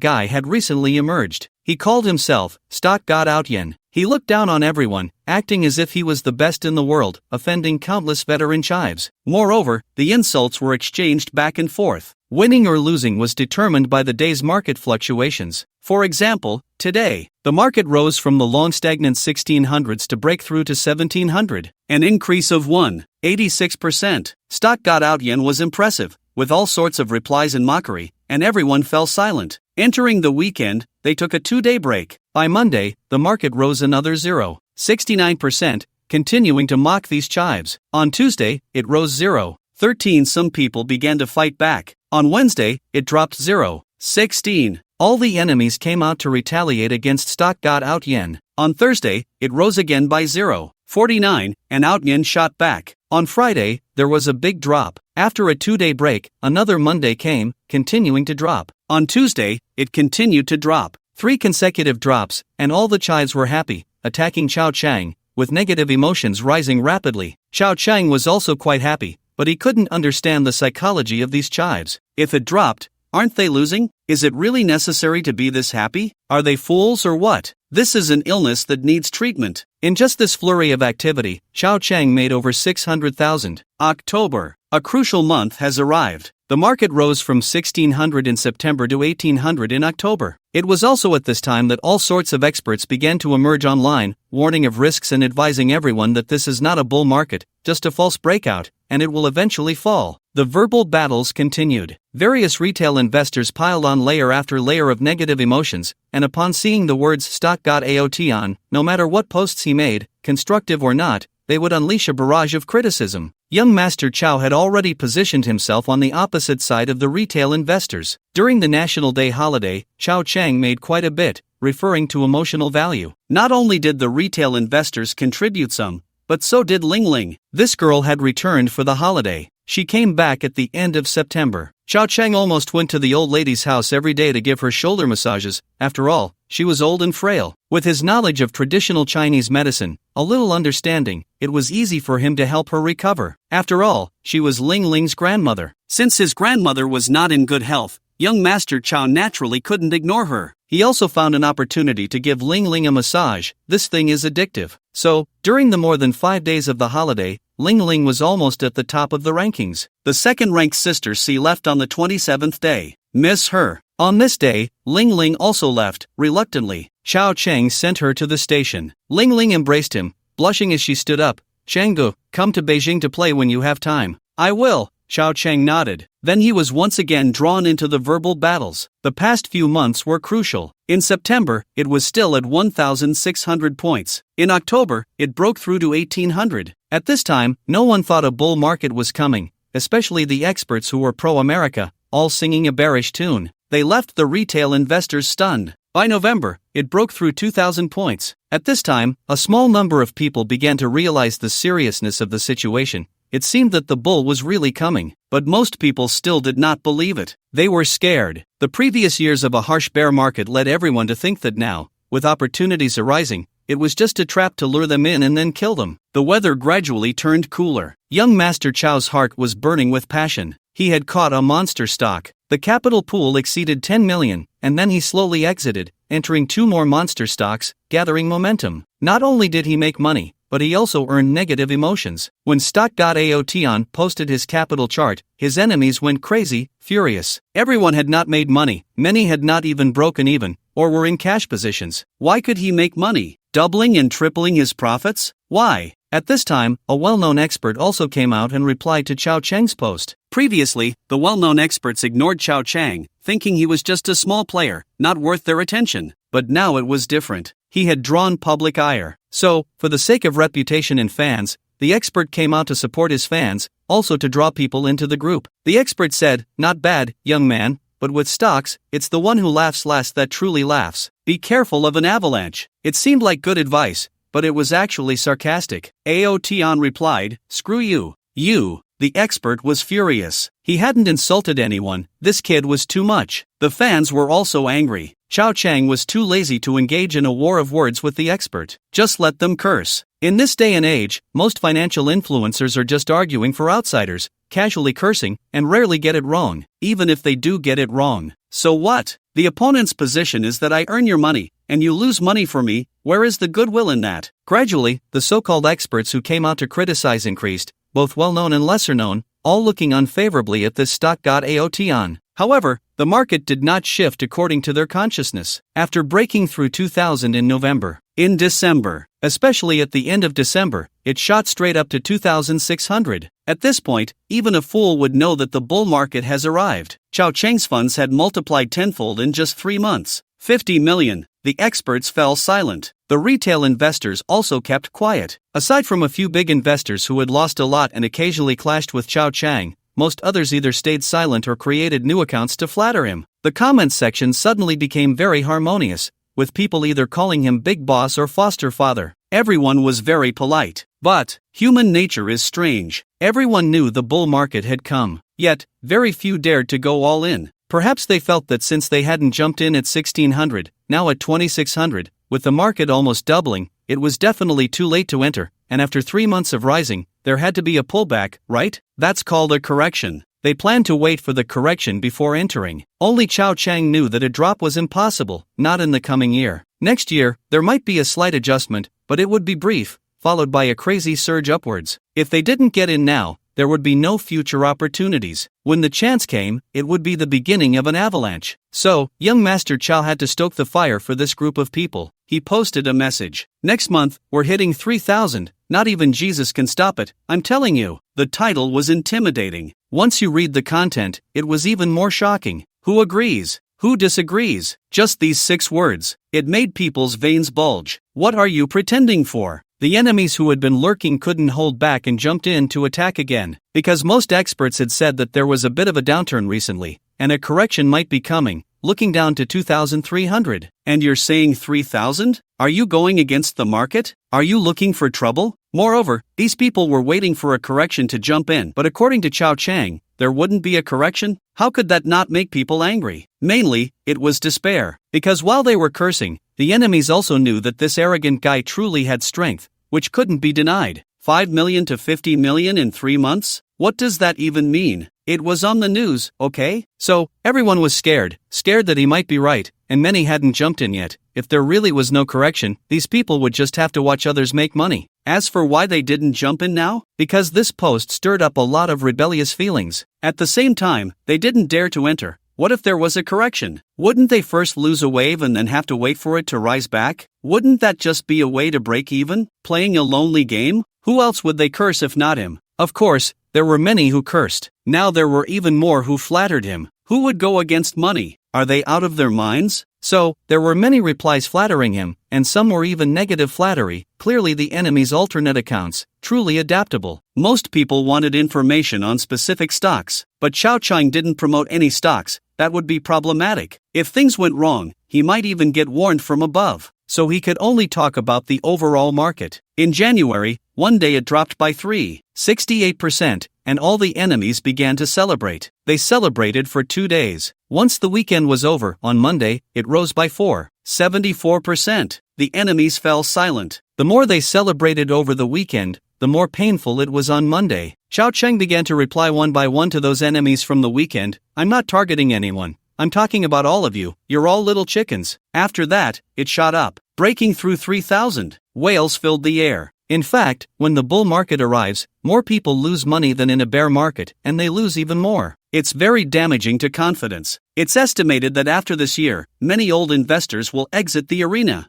guy had recently emerged. He called himself Stock God Outyen. He looked down on everyone, acting as if he was the best in the world, offending countless veteran chives. Moreover, the insults were exchanged back and forth. Winning or losing was determined by the day's market fluctuations. For example, today, the market rose from the long stagnant 1600s to break through to 1700, an increase of 186%. Stock God Outyen was impressive, with all sorts of replies and mockery, and everyone fell silent. Entering the weekend, they took a 2-day break. By Monday, the market rose another 0.69%, continuing to mock these chives. On Tuesday, it rose 0.13. Some people began to fight back. On Wednesday, it dropped 0.16. All the enemies came out to retaliate against Stock God Outyen. On Thursday, it rose again by 0.49, and Outyen shot back. On Friday, there was a big drop. After a 2-day break, another Monday came, continuing to drop. On Tuesday, it continued to drop. 3 consecutive drops, and all the chives were happy, attacking Chao Chang, with negative emotions rising rapidly. Chao Chang was also quite happy, but he couldn't understand the psychology of these chives. If it dropped, aren't they losing? Is it really necessary to be this happy? Are they fools or what? This is an illness that needs treatment. In just this flurry of activity, Chao Chang made over 600,000. October. A crucial month has arrived. The market rose from 1600 in September to 1800 in October. It was also at this time that all sorts of experts began to emerge online, warning of risks and advising everyone that this is not a bull market, just a false breakout, and it will eventually fall. The verbal battles continued. Various retail investors piled on layer after layer of negative emotions, and upon seeing the words stock got AOT on, no matter what posts he made, constructive or not, they would unleash a barrage of criticism. Young Master Chow had already positioned himself on the opposite side of the retail investors. During the National Day holiday, Chow Chang made quite a bit, referring to emotional value. Not only did the retail investors contribute some, but so did Ling Ling. This girl had returned for the holiday. She came back at the end of September. Chow Chang almost went to the old lady's house every day to give her shoulder massages. After all, she was old and frail. With his knowledge of traditional Chinese medicine, a little understanding, it was easy for him to help her recover. After all, she was Ling Ling's grandmother. Since his grandmother was not in good health, young Master Chow naturally couldn't ignore her. He also found an opportunity to give Ling Ling a massage. This thing is addictive. So, during the more than 5 days of the holiday, Ling Ling was almost at the top of the rankings. The second-ranked sister C left on the 27th day. Miss her. On this day, Ling Ling also left, reluctantly. Chow Chang sent her to the station. Ling Ling embraced him, blushing as she stood up. Changgu, come to Beijing to play when you have time. I will. Chow Chang nodded. Then he was once again drawn into the verbal battles. The past few months were crucial. In September, it was still at 1,600 points. In October, it broke through to 1,800. At this time, no one thought a bull market was coming, especially the experts who were pro-America, all singing a bearish tune. They left the retail investors stunned. By November, it broke through 2,000 points. At this time, a small number of people began to realize the seriousness of the situation. It seemed that the bull was really coming, but most people still did not believe it. They were scared. The previous years of a harsh bear market led everyone to think that now, with opportunities arising, it was just a trap to lure them in and then kill them. The weather gradually turned cooler. Young Master Chow's heart was burning with passion. He had caught a monster stock. The capital pool exceeded 10 million, and then he slowly exited, entering 2 more monster stocks, gathering momentum. Not only did he make money, but he also earned negative emotions. When Stock.AOTon posted his capital chart, his enemies went crazy, furious. Everyone had not made money, many had not even broken even, or were in cash positions. Why could he make money? Doubling and tripling his profits? Why? At this time, a well-known expert also came out and replied to Chow Chang's post. Previously, the well-known experts ignored Chow Chang, thinking he was just a small player, not worth their attention. But now it was different. He had drawn public ire. So, for the sake of reputation and fans, the expert came out to support his fans, also to draw people into the group. The expert said, "Not bad, young man, but with stocks, it's the one who laughs last that truly laughs. Be careful of an avalanche." It seemed like good advice, but it was actually sarcastic. Aotion replied, "Screw you. You." The expert was furious. He hadn't insulted anyone, this kid was too much. The fans were also angry. Chow Chang was too lazy to engage in a war of words with the expert. Just let them curse. In this day and age, most financial influencers are just arguing for outsiders, casually cursing, and rarely get it wrong, even if they do get it wrong. So what? The opponent's position is that I earn your money, and you lose money for me. Where is the goodwill in that? Gradually, the so-called experts who came out to criticize increased, both well-known and lesser-known, all looking unfavorably at this Stock.AOTon. However, the market did not shift according to their consciousness. After breaking through 2,000 in November, in December, especially at the end of December, it shot straight up to 2,600. At this point, even a fool would know that the bull market has arrived. Chow Chang's funds had multiplied tenfold in just 3 months. 50 million. The experts fell silent. The retail investors also kept quiet. Aside from a few big investors who had lost a lot and occasionally clashed with Chow Chang, most others either stayed silent or created new accounts to flatter him. The comments section suddenly became very harmonious, with people either calling him Big Boss or Foster Father. Everyone was very polite. But human nature is strange. Everyone knew the bull market had come. Yet, very few dared to go all in. Perhaps they felt that since they hadn't jumped in at 1,600, now at 2,600, with the market almost doubling, it was definitely too late to enter, and after 3 months of rising, there had to be a pullback, right? That's called a correction. They planned to wait for the correction before entering. Only Chow Chang knew that a drop was impossible, not in the coming year. Next year, there might be a slight adjustment, but it would be brief, followed by a crazy surge upwards. If they didn't get in now, there would be no future opportunities. When the chance came, it would be the beginning of an avalanche. So, young Master Chow had to stoke the fire for this group of people. He posted a message. Next month, we're hitting 3,000. Not even Jesus can stop it, I'm telling you. The The title was intimidating. Once you read the content, it was even more shocking. Who agrees? Who disagrees? Just these 6 words. It made people's veins bulge. What are you pretending for? The enemies who had been lurking couldn't hold back and jumped in to attack again, because most experts had said that there was a bit of a downturn recently, and a correction might be coming, looking down to 2,300. And you're saying 3,000? Are you going against the market? Are you looking for trouble? Moreover, these people were waiting for a correction to jump in, but according to Chao Chang, there wouldn't be a correction? How could that not make people angry? Mainly, it was despair. Because while they were cursing, the enemies also knew that this arrogant guy truly had strength, which couldn't be denied. 5 million to 50 million in 3 months? What does that even mean? It was on the news, okay? So, everyone was scared that he might be right, and many hadn't jumped in yet. If there really was no correction, these people would just have to watch others make money. As for why they didn't jump in now, because this post stirred up a lot of rebellious feelings. At the same time, they didn't dare to enter. What if there was a correction? Wouldn't they first lose a wave and then have to wait for it to rise back? Wouldn't that just be a way to break even? Playing a lonely game? Who else would they curse if not him? Of course, there were many who cursed. Now there were even more who flattered him. Who would go against money? Are they out of their minds? So, there were many replies flattering him, and some were even negative flattery, clearly the enemy's alternate accounts, truly adaptable. Most people wanted information on specific stocks, but Chao Chang didn't promote any stocks. That would be problematic. If things went wrong, he might even get warned from above. So he could only talk about the overall market. In January, one day it dropped by 3.68%, and all the enemies began to celebrate. They celebrated for 2 days. Once the weekend was over, on Monday, it rose by 4.74%. The enemies fell silent. The more they celebrated over the weekend, the more painful it was on Monday. Chao Cheng began to reply one by one to those enemies from the weekend. I'm not targeting anyone. I'm talking about all of you. You're all little chickens. After that, it shot up, breaking through 3,000. Whales filled the air. In fact, when the bull market arrives, more people lose money than in a bear market, and they lose even more. It's very damaging to confidence. It's estimated that after this year, many old investors will exit the arena.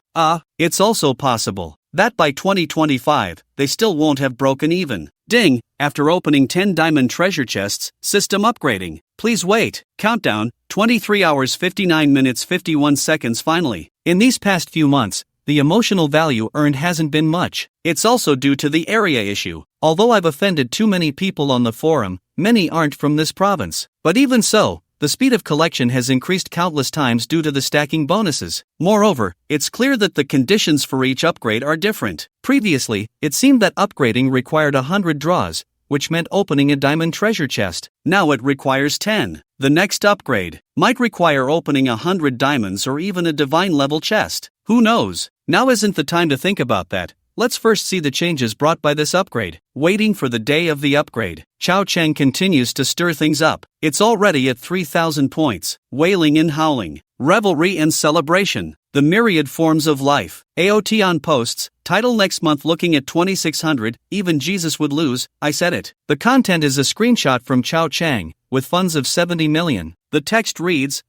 It's also possible that by 2025, they still won't have broken even. Ding! After opening 10 diamond treasure chests, system upgrading. Please wait. Countdown, 23 hours 59 minutes 51 seconds finally. In these past few months, the emotional value earned hasn't been much. It's also due to the area issue. Although I've offended too many people on the forum, many aren't from this province. But even so, the speed of collection has increased countless times due to the stacking bonuses. Moreover, it's clear that the conditions for each upgrade are different. Previously, it seemed that upgrading required 100 draws, which meant opening a diamond treasure chest. Now it requires 10. The next upgrade might require opening 100 diamonds or even a divine level chest. Who knows? Now isn't the time to think about that. Let's first see the changes brought by this upgrade. Waiting for the day of the upgrade. Chao Cheng continues to stir things up. It's already at 3,000 points. Wailing and howling. Revelry and celebration. The myriad forms of life. AOT on posts. Title next month looking at 2,600. Even Jesus would lose. I said it. The content is a screenshot from Chao Chang, with funds of 70 million. The text reads,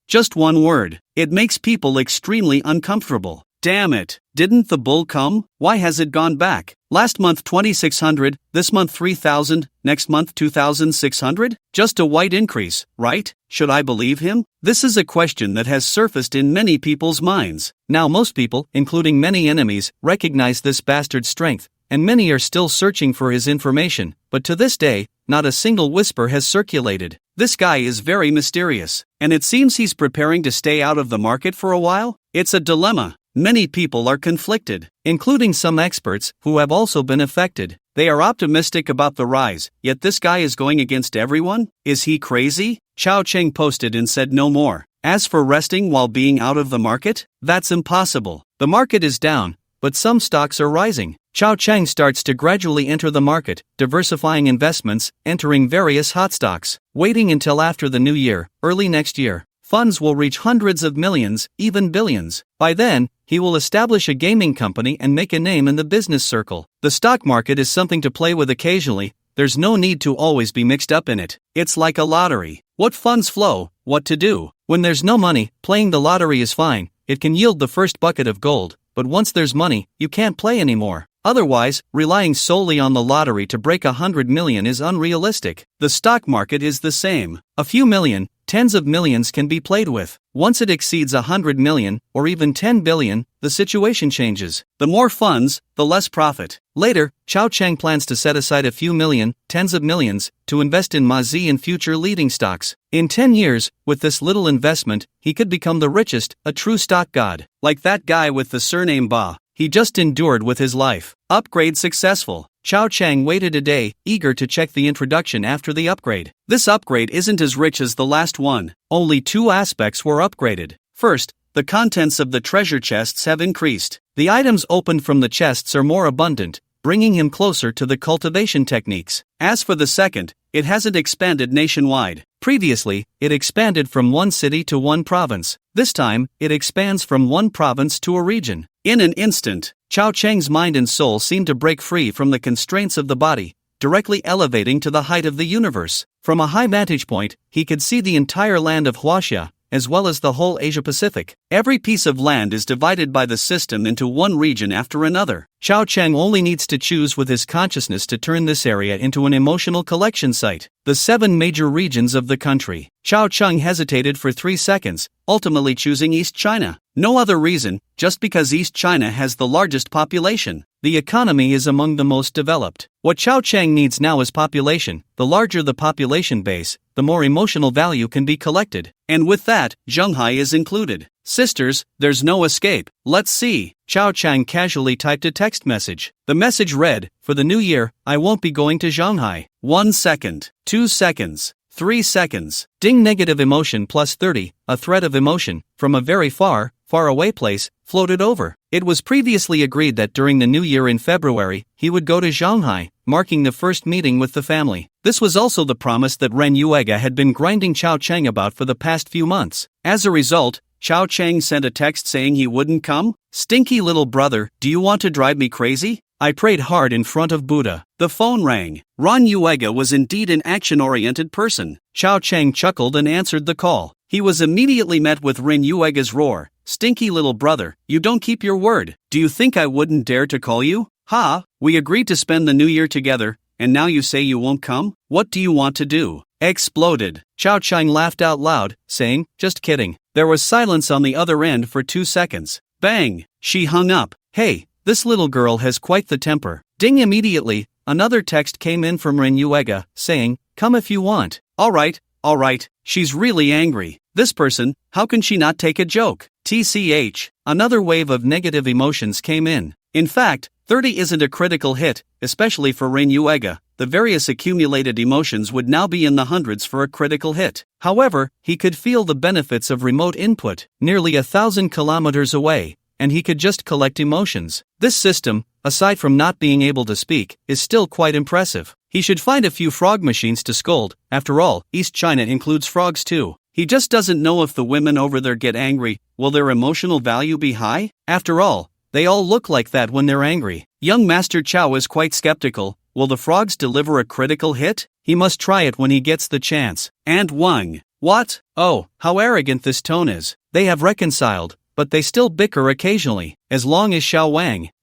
just one word. It makes people extremely uncomfortable. Damn it. Didn't the bull come? Why has it gone back? Last month 2,600, this month 3,000, next month 2,600? Just a white increase, right? Should I believe him? This is a question that has surfaced in many people's minds. Now most people, including many enemies, recognize this bastard's strength, and many are still searching for his information, but to this day, not a single whisper has circulated. This guy is very mysterious, and it seems he's preparing to stay out of the market for a while. It's a dilemma. Many people are conflicted, including some experts who have also been affected. They are optimistic about the rise, yet this guy is going against everyone? Is he crazy? Chao Cheng posted and said no more. As for resting while being out of the market, that's impossible. The market is down, but some stocks are rising. Chao Cheng starts to gradually enter the market, diversifying investments, entering various hot stocks, waiting until after the new year, early next year. Funds will reach hundreds of millions, even billions. By then, he will establish a gaming company and make a name in the business circle. The stock market is something to play with occasionally. There's no need to always be mixed up in it. It's like a lottery. What funds flow, what to do. When there's no money, playing the lottery is fine. It can yield the first bucket of gold. But once there's money, you can't play anymore. Otherwise, relying solely on the lottery to break 100 million is unrealistic. The stock market is the same. A few million, tens of millions can be played with. Once it exceeds 100 million, or even 10 billion, the situation changes. The more funds, the less profit. Later, Chao Chang plans to set aside a few million, tens of millions, to invest in Mazi and future leading stocks. In 10 years, with this little investment, he could become the richest, a true stock god. Like that guy with the surname Ba. He just endured with his life. Upgrade successful. Chao Chang waited a day, eager to check the introduction after the upgrade. This upgrade isn't as rich as the last one. Only two aspects were upgraded. First, the contents of the treasure chests have increased. The items opened from the chests are more abundant, bringing him closer to the cultivation techniques. As for the second, it hasn't expanded nationwide. Previously, it expanded from one city to one province. This time, it expands from one province to a region. In an instant, Chao Chang's mind and soul seemed to break free from the constraints of the body, directly elevating to the height of the universe. From a high vantage point, he could see the entire land of Huaxia, as well as the whole Asia-Pacific. Every piece of land is divided by the system into one region after another. Chao Chang only needs to choose with his consciousness to turn this area into an emotional collection site. The 7 major regions of the country. Chao Chang hesitated for 3 seconds, ultimately choosing East China. No other reason, just because East China has the largest population. The economy is among the most developed. What Chao Chang needs now is population. The larger the population base, the more emotional value can be collected. And with that, Zhenghai is included. Sisters, there's no escape. Let's see. Chao Chang casually typed a text message. The message read, "For the new year, I won't be going to Shanghai." 1 second, 2 seconds, 3 seconds. Ding, negative emotion plus 30, a thread of emotion, from a very far away place, floated over. It was previously agreed that during the new year in February, he would go to Shanghai, marking the first meeting with the family. This was also the promise that Ren Yuega had been grinding Chao Chang about for the past few months. As a result, Chao Chang sent a text saying he wouldn't come? Stinky little brother, do you want to drive me crazy? I prayed hard in front of Buddha. The phone rang. Ren Yuega was indeed an action-oriented person. Chao Chang chuckled and answered the call. He was immediately met with Ren Yuega's roar. Stinky little brother, you don't keep your word. Do you think I wouldn't dare to call you? Ha, we agreed to spend the new year together, and now you say you won't come? What do you want to do? Exploded. Chao Chang laughed out loud, saying, just kidding. There was silence on the other end for 2 seconds. Bang! She hung up. Hey, this little girl has quite the temper. Ding, immediately, another text came in from Ren Yuega, saying, come if you want. Alright, she's really angry. This person, how can she not take a joke? TCH, another wave of negative emotions came in. In fact, 30 isn't a critical hit, especially for Ren Yuega. The various accumulated emotions would now be in the hundreds for a critical hit. However, he could feel the benefits of remote input, nearly 1,000 kilometers away, and he could just collect emotions. This system, aside from not being able to speak, is still quite impressive. He should find a few frog machines to scold. After all, East China includes frogs too. He just doesn't know if the women over there get angry. Will their emotional value be high? After all, they all look like that when they're angry. Young Master Chow is quite skeptical. Will the frogs deliver a critical hit? He must try it when he gets the chance. And Wang. What? Oh, how arrogant this tone is. They have reconciled, but they still bicker occasionally. As long as Xiao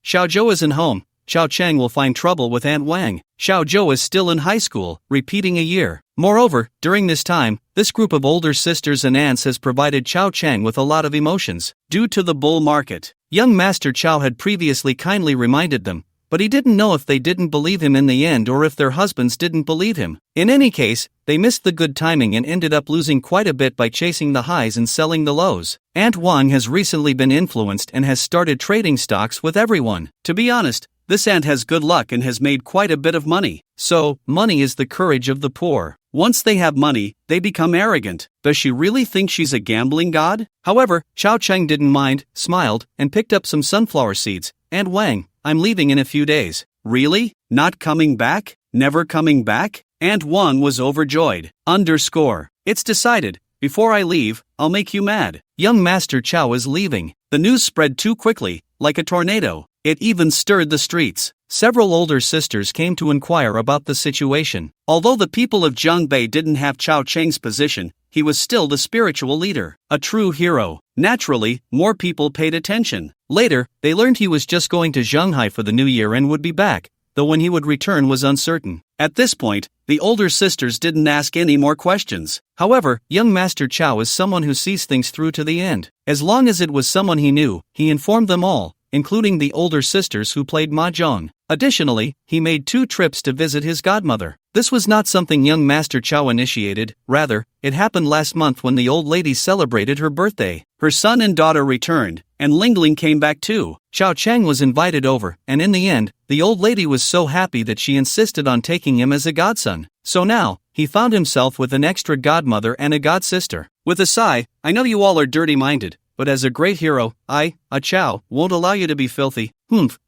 Zhou isn't home, Chao Chang will find trouble with Aunt Wang. Xiao Zhou is still in high school, repeating a year. Moreover, during this time, this group of older sisters and aunts has provided Chao Chang with a lot of emotions. Due to the bull market, young Master Chow had previously kindly reminded them, but he didn't know if they didn't believe him in the end or if their husbands didn't believe him. In any case, they missed the good timing and ended up losing quite a bit by chasing the highs and selling the lows. Aunt Wang has recently been influenced and has started trading stocks with everyone. To be honest, this aunt has good luck and has made quite a bit of money. So, money is the courage of the poor. Once they have money, they become arrogant. Does she really think she's a gambling god? However, Chao Chang didn't mind, smiled, and picked up some sunflower seeds. Aunt Wang, I'm leaving in a few days. Really? Not coming back? Never coming back? Aunt Wang was overjoyed. It's decided. Before I leave, I'll make you mad. Young Master Chow is leaving. The news spread too quickly, like a tornado. It even stirred the streets. Several older sisters came to inquire about the situation. Although the people of Zhangbei didn't have Chao Chang's position, he was still the spiritual leader, a true hero. Naturally, more people paid attention. Later, they learned he was just going to Shanghai for the new year and would be back, though when he would return was uncertain. At this point, the older sisters didn't ask any more questions. However, young Master Chow is someone who sees things through to the end. As long as it was someone he knew, he informed them all, including the older sisters who played mahjong. Additionally, he made 2 trips to visit his godmother. This was not something young Master Chow initiated, rather, it happened last month when the old lady celebrated her birthday. Her son and daughter returned, and Ling Ling came back too. Xiao Chang was invited over, and in the end, the old lady was so happy that she insisted on taking him as a godson. So now, he found himself with an extra godmother and a godsister. With a sigh, I know you all are dirty-minded, but as a great hero, a Chow, won't allow you to be filthy.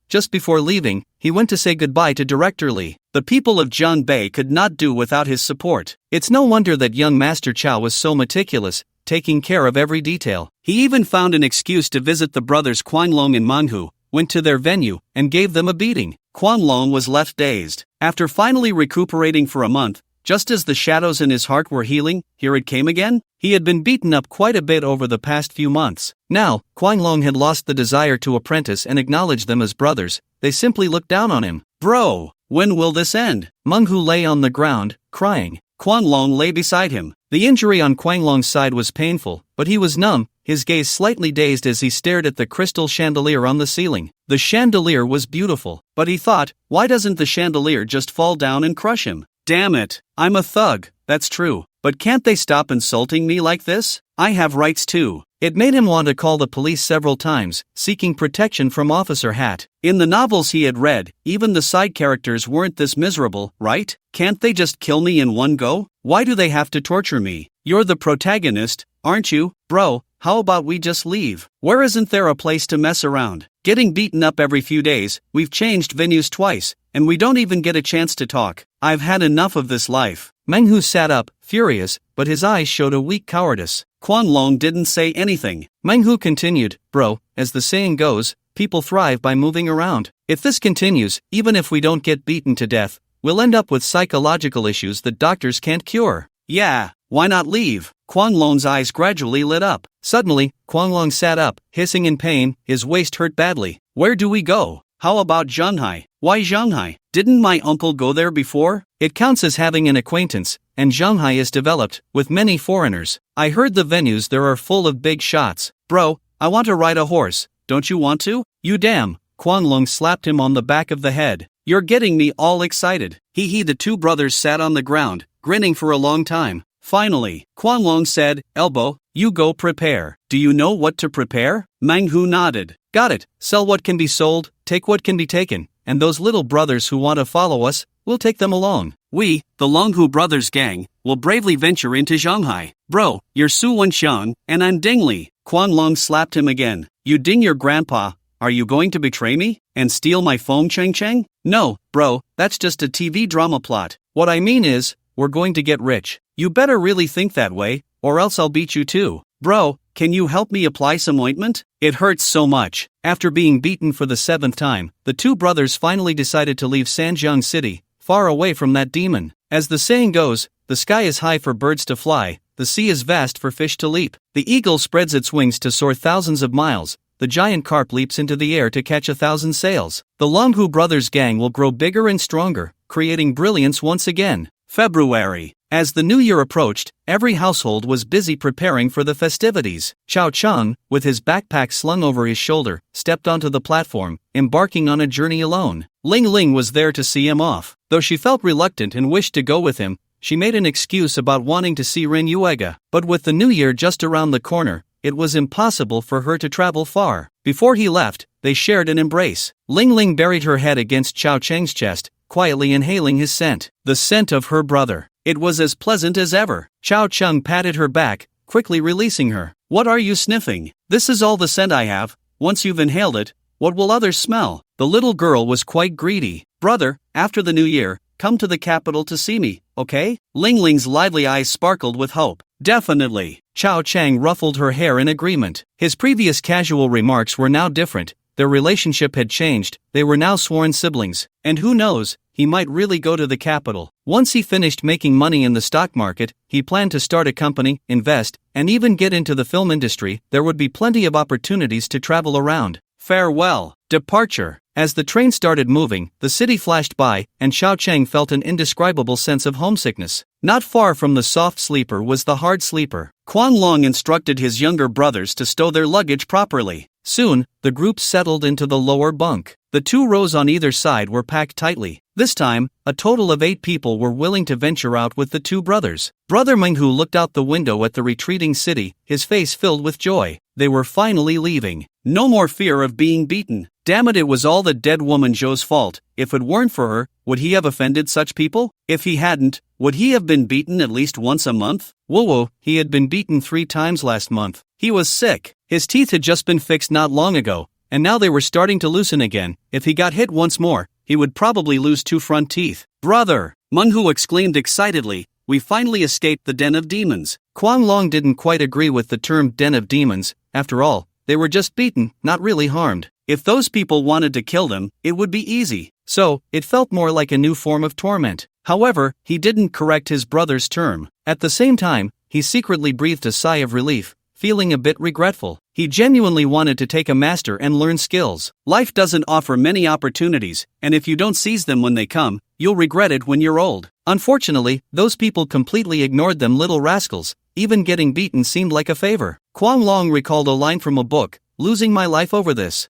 Just before leaving, he went to say goodbye to Director Li. The people of Jianbei could not do without his support. It's no wonder that young Master Chow was so meticulous, taking care of every detail. He even found an excuse to visit the brothers Quanlong and Manhwa, went to their venue, and gave them a beating. Quanlong was left dazed. After finally recuperating for a month, just as the shadows in his heart were healing, here it came again. He had been beaten up quite a bit over the past few months. Now, Quanlong had lost the desire to apprentice and acknowledge them as brothers. They simply looked down on him. Bro, when will this end? Manhwa lay on the ground, crying. Quanlong lay beside him. The injury on Quanlong's side was painful, but he was numb, his gaze slightly dazed as he stared at the crystal chandelier on the ceiling. The chandelier was beautiful, but he thought, why doesn't the chandelier just fall down and crush him? Damn it, I'm a thug, that's true, but can't they stop insulting me like this? I have rights too. It made him want to call the police several times, seeking protection from Officer Hat. In the novels he had read, even the side characters weren't this miserable, right? Can't they just kill me in one go? Why do they have to torture me? You're the protagonist, aren't you? Bro, how about we just leave? Where isn't there a place to mess around? Getting beaten up every few days, we've changed venues twice, and we don't even get a chance to talk. I've had enough of this life. Manhwa sat up, furious, but his eyes showed a weak cowardice. Quanlong didn't say anything. Manhwa continued, bro, as the saying goes, people thrive by moving around. If this continues, even if we don't get beaten to death, we'll end up with psychological issues that doctors can't cure. Yeah, why not leave? Quanlong's eyes gradually lit up. Suddenly, Quanlong sat up, hissing in pain, his waist hurt badly. Where do we go? How about Shanghai? Why Shanghai? Didn't my uncle go there before? It counts as having an acquaintance, and Shanghai is developed, with many foreigners. I heard the venues there are full of big shots. Bro, I want to ride a horse, don't you want to? You damn, Quanlong slapped him on the back of the head. You're getting me all excited. The 2 brothers sat on the ground, grinning for a long time. Finally, Quanlong said, elbow, you go prepare. Do you know what to prepare? Manhwa nodded. Got it, sell what can be sold, take what can be taken, and those little brothers who want to follow us, we'll take them along. We, the Longhu brothers gang, will bravely venture into Shanghai. Bro, you're Su Wenxiang, and I'm Ding Li. Quanlong slapped him again. You ding your grandpa, are you going to betray me, and steal my phone Cheng Cheng? No, bro, that's just a TV drama plot. What I mean is, we're going to get rich. You better really think that way, or else I'll beat you too. Bro, can you help me apply some ointment? It hurts so much. After being beaten for the 7th time, the 2 brothers finally decided to leave Sanjiang City, far away from that demon. As the saying goes, the sky is high for birds to fly, the sea is vast for fish to leap. The eagle spreads its wings to soar thousands of miles, the giant carp leaps into the air to catch 1,000 sails. The Longhu brothers gang will grow bigger and stronger, creating brilliance once again. February. As the new year approached, every household was busy preparing for the festivities. Chao Chang, with his backpack slung over his shoulder, stepped onto the platform, embarking on a journey alone. Ling Ling was there to see him off. Though she felt reluctant and wished to go with him, she made an excuse about wanting to see Ren Yuega. But with the new year just around the corner, it was impossible for her to travel far. Before he left, they shared an embrace. Ling Ling buried her head against Chao Chang's chest, quietly inhaling his scent. The scent of her brother. It was as pleasant as ever. Chao Chang patted her back, quickly releasing her. What are you sniffing? This is all the scent I have. Once you've inhaled it, what will others smell? The little girl was quite greedy. Brother, after the new year, come to the capital to see me, okay? Ling Ling's lively eyes sparkled with hope. Definitely. Chao Chang ruffled her hair in agreement. His previous casual remarks were now different. their relationship had changed, they were now sworn siblings. And who knows, he might really go to the capital. Once he finished making money in the stock market, he planned to start a company, invest, and even get into the film industry. There would be plenty of opportunities to travel around. Farewell. Departure. As the train started moving, the city flashed by, and Xiao Cheng felt an indescribable sense of homesickness. Not far from the soft sleeper was the hard sleeper. Quan Long instructed his younger brothers to stow their luggage properly. Soon, the group settled into the lower bunk. The 2 rows on either side were packed tightly. This time, a total of 8 people were willing to venture out with the 2 brothers. Brother Manhwa looked out the window at the retreating city, his face filled with joy. They were finally leaving. No more fear of being beaten. Damn it was all the dead woman Zhou's fault. If it weren't for her, would he have offended such people? If he hadn't, would he have been beaten at least once a month? Whoa, he had been beaten 3 times last month. He was sick. His teeth had just been fixed not long ago, and now they were starting to loosen again. If he got hit once more, he would probably lose 2 front teeth. Brother! Manhwa exclaimed excitedly, we finally escaped the den of demons. Quan Long didn't quite agree with the term den of demons. After all, they were just beaten, not really harmed. If those people wanted to kill them, it would be easy. So, it felt more like a new form of torment. However, he didn't correct his brother's term. At the same time, he secretly breathed a sigh of relief, feeling a bit regretful. He genuinely wanted to take a master and learn skills. Life doesn't offer many opportunities, and if you don't seize them when they come, you'll regret it when you're old. Unfortunately, those people completely ignored them little rascals. Even getting beaten seemed like a favor. Quan Long recalled a line from a book, losing my life over this.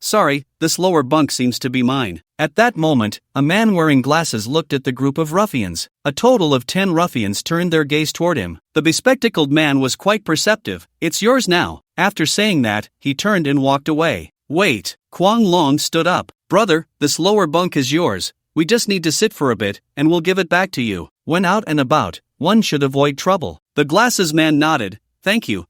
Sorry, this lower bunk seems to be mine. At that moment, a man wearing glasses looked at the group of ruffians. A total of 10 ruffians turned their gaze toward him. The bespectacled man was quite perceptive. It's yours now. After saying that, he turned and walked away. Wait, Quan Long stood up. Brother, this lower bunk is yours. We just need to sit for a bit, and we'll give it back to you. When out and about, one should avoid trouble. The glasses man nodded. Thank you.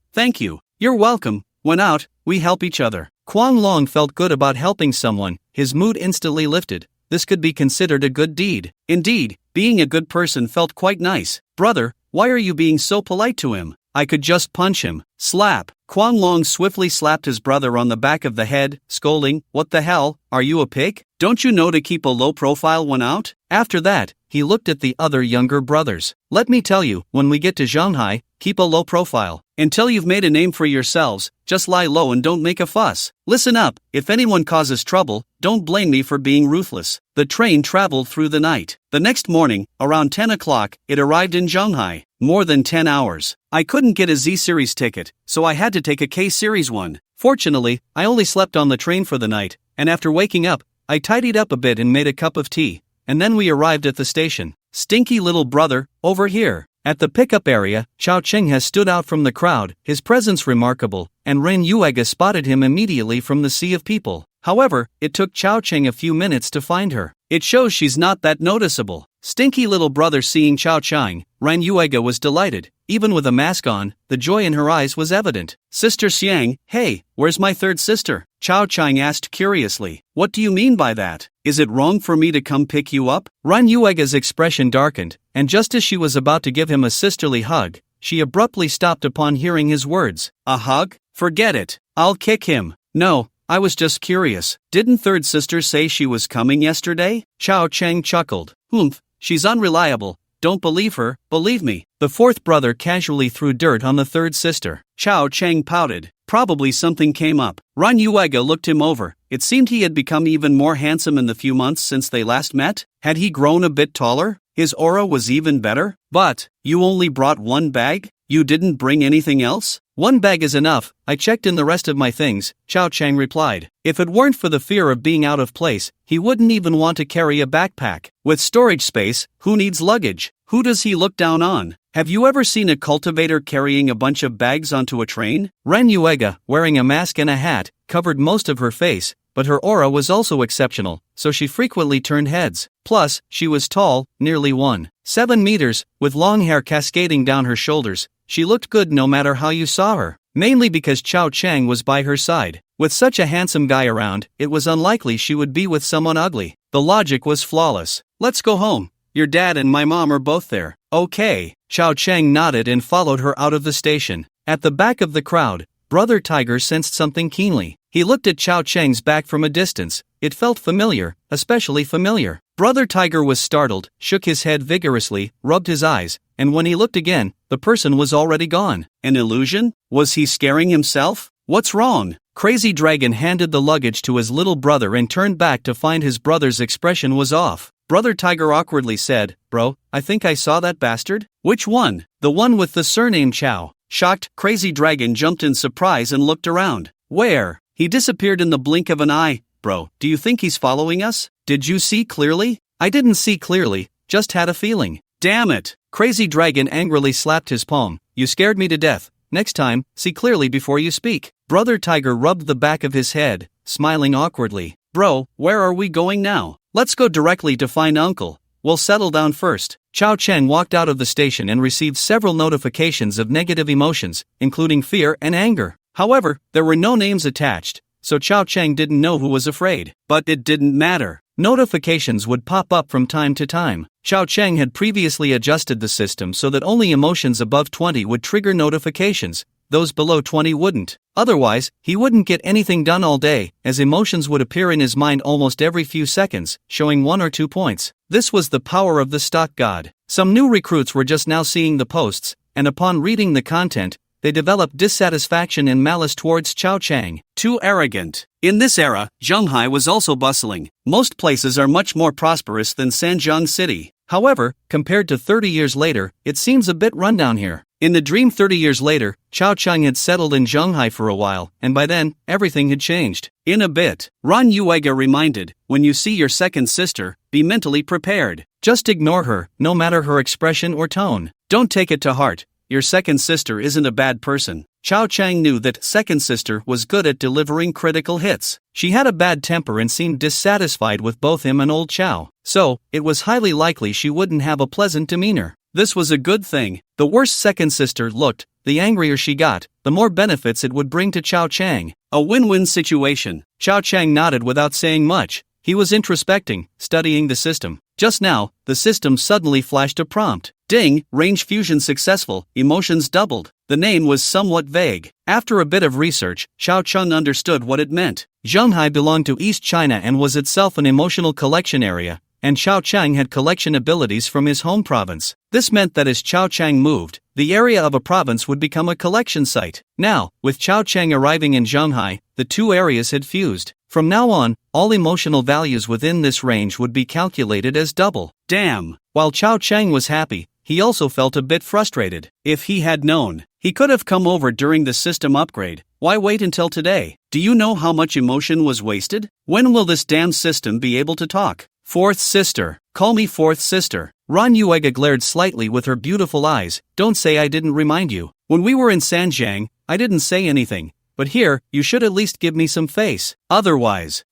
You're welcome. When out, we help each other. Quan Long felt good about helping someone. His mood instantly lifted. This could be considered a good deed. Indeed, being a good person felt quite nice. Brother, why are you being so polite to him? I could just punch him. Slap. Quan Long swiftly slapped his brother on the back of the head, scolding, what the hell, are you a pig? Don't you know to keep a low profile when out? After that, he looked at the other younger brothers. Let me tell you, when we get to Shanghai, keep a low profile. Until you've made a name for yourselves, just lie low and don't make a fuss. Listen up, if anyone causes trouble, don't blame me for being ruthless. The train traveled through the night. The next morning, around 10 o'clock, it arrived in Shanghai. More than 10 hours. I couldn't get a Z-Series ticket, so I had to take a K-Series one. Fortunately, I only slept on the train for the night, and after waking up, I tidied up a bit and made a cup of tea, and then we arrived at the station. Stinky little brother, over here. At the pickup area, Xiao Cheng has stood out from the crowd, his presence remarkable, and Ren Yuega spotted him immediately from the sea of people. However, it took Xiao Cheng a few minutes to find her. It shows she's not that noticeable. Stinky little brother seeing Xiao Cheng, Ren Yuega was delighted. Even with a mask on, the joy in her eyes was evident. Sister Xiang, hey, where's my third sister? Xiao Cheng asked curiously. What do you mean by that? Is it wrong for me to come pick you up? Ren Yuega's expression darkened, and just as she was about to give him a sisterly hug, she abruptly stopped upon hearing his words. A hug? Forget it. I'll kick him. No, I was just curious. Didn't third sister say she was coming yesterday? Xiao Cheng chuckled. Humph, she's unreliable. Don't believe her, believe me. The fourth brother casually threw dirt on the third sister. Xiao Cheng pouted. Probably something came up. Ren Yuega looked him over. It seemed he had become even more handsome in the few months since they last met. Had he grown a bit taller? His aura was even better? But, you only brought one bag? You didn't bring anything else? One bag is enough, I checked in the rest of my things, Xiao Cheng replied. If it weren't for the fear of being out of place, he wouldn't even want to carry a backpack. With storage space, who needs luggage? Who does he look down on? Have you ever seen a cultivator carrying a bunch of bags onto a train? Ren Yuega, wearing a mask and a hat, covered most of her face, but her aura was also exceptional, so she frequently turned heads. Plus, she was tall, nearly 1.7 meters, with long hair cascading down her shoulders. She looked good no matter how you saw her, mainly because Xiao Cheng was by her side. With such a handsome guy around, it was unlikely she would be with someone ugly. The logic was flawless. Let's go home. Your dad and my mom are both there. Okay. Xiao Cheng nodded and followed her out of the station. At the back of the crowd, Brother Tiger sensed something keenly. He looked at Chao Cheng's back from a distance. It felt familiar, especially familiar. Brother Tiger was startled, shook his head vigorously, rubbed his eyes, and when he looked again, the person was already gone. An illusion? Was he scaring himself? What's wrong? Crazy Dragon handed the luggage to his little brother and turned back to find his brother's expression was off. Brother Tiger awkwardly said, "Bro, I think I saw that bastard." "Which one?" "The one with the surname Chow." Shocked, Crazy Dragon jumped in surprise and looked around. "Where?" "He disappeared in the blink of an eye." "Bro, do you think he's following us?" "Did you see clearly?" "I didn't see clearly, just had a feeling." "Damn it!" Crazy Dragon angrily slapped his palm. "You scared me to death. Next time, see clearly before you speak." Brother Tiger rubbed the back of his head, smiling awkwardly. "Bro, where are we going now?" "Let's go directly to find Uncle. We'll settle down first." Chao Cheng walked out of the station and received several notifications of negative emotions, including fear and anger. However, there were no names attached, so Chao Cheng didn't know who was afraid. But it didn't matter. Notifications would pop up from time to time. Chao Cheng had previously adjusted the system so that only emotions above 20 would trigger notifications, those below 20 wouldn't. Otherwise, he wouldn't get anything done all day, as emotions would appear in his mind almost every few seconds, showing 1 or 2 points. This was the power of the stock god. Some new recruits were just now seeing the posts, and upon reading the content, they developed dissatisfaction and malice towards Chao Cheng. Too arrogant. In this era, Zhenghai was also bustling. Most places are much more prosperous than Sanjiang City. However, compared to 30 years later, it seems a bit rundown here. In the dream 30 years later, Chao Cheng had settled in Zhenghai for a while, and by then, everything had changed. In a bit, Ran Yuega reminded, when you see your second sister, be mentally prepared. Just ignore her, no matter her expression or tone. Don't take it to heart. Your second sister isn't a bad person. Chao Cheng knew that second sister was good at delivering critical hits. She had a bad temper and seemed dissatisfied with both him and old Chao, so it was highly likely she wouldn't have a pleasant demeanor. This was a good thing. The worse second sister looked, the angrier she got, the more benefits it would bring to Chao Cheng. A win-win situation. Chao Cheng nodded without saying much. He was introspecting, studying the system. Just now, the system suddenly flashed a prompt. Ding, range fusion successful, emotions doubled. The name was somewhat vague. After a bit of research, Chao Cheng understood what it meant. Zhenghai belonged to East China and was itself an emotional collection area, and Chao Cheng had collection abilities from his home province. This meant that as Chao Cheng moved, the area of a province would become a collection site. Now, with Chao Cheng arriving in Zhenghai, the two areas had fused. From now on, all emotional values within this range would be calculated as double. Damn! While Chao Cheng was happy, he also felt a bit frustrated. If he had known, he could have come over during the system upgrade. Why wait until today? Do you know how much emotion was wasted? When will this damn system be able to talk? Fourth sister. Call me fourth sister. Ran Yuega glared slightly with her beautiful eyes. Don't say I didn't remind you. When we were in Sanjiang, I didn't say anything. But here, you should at least give me some face. Otherwise,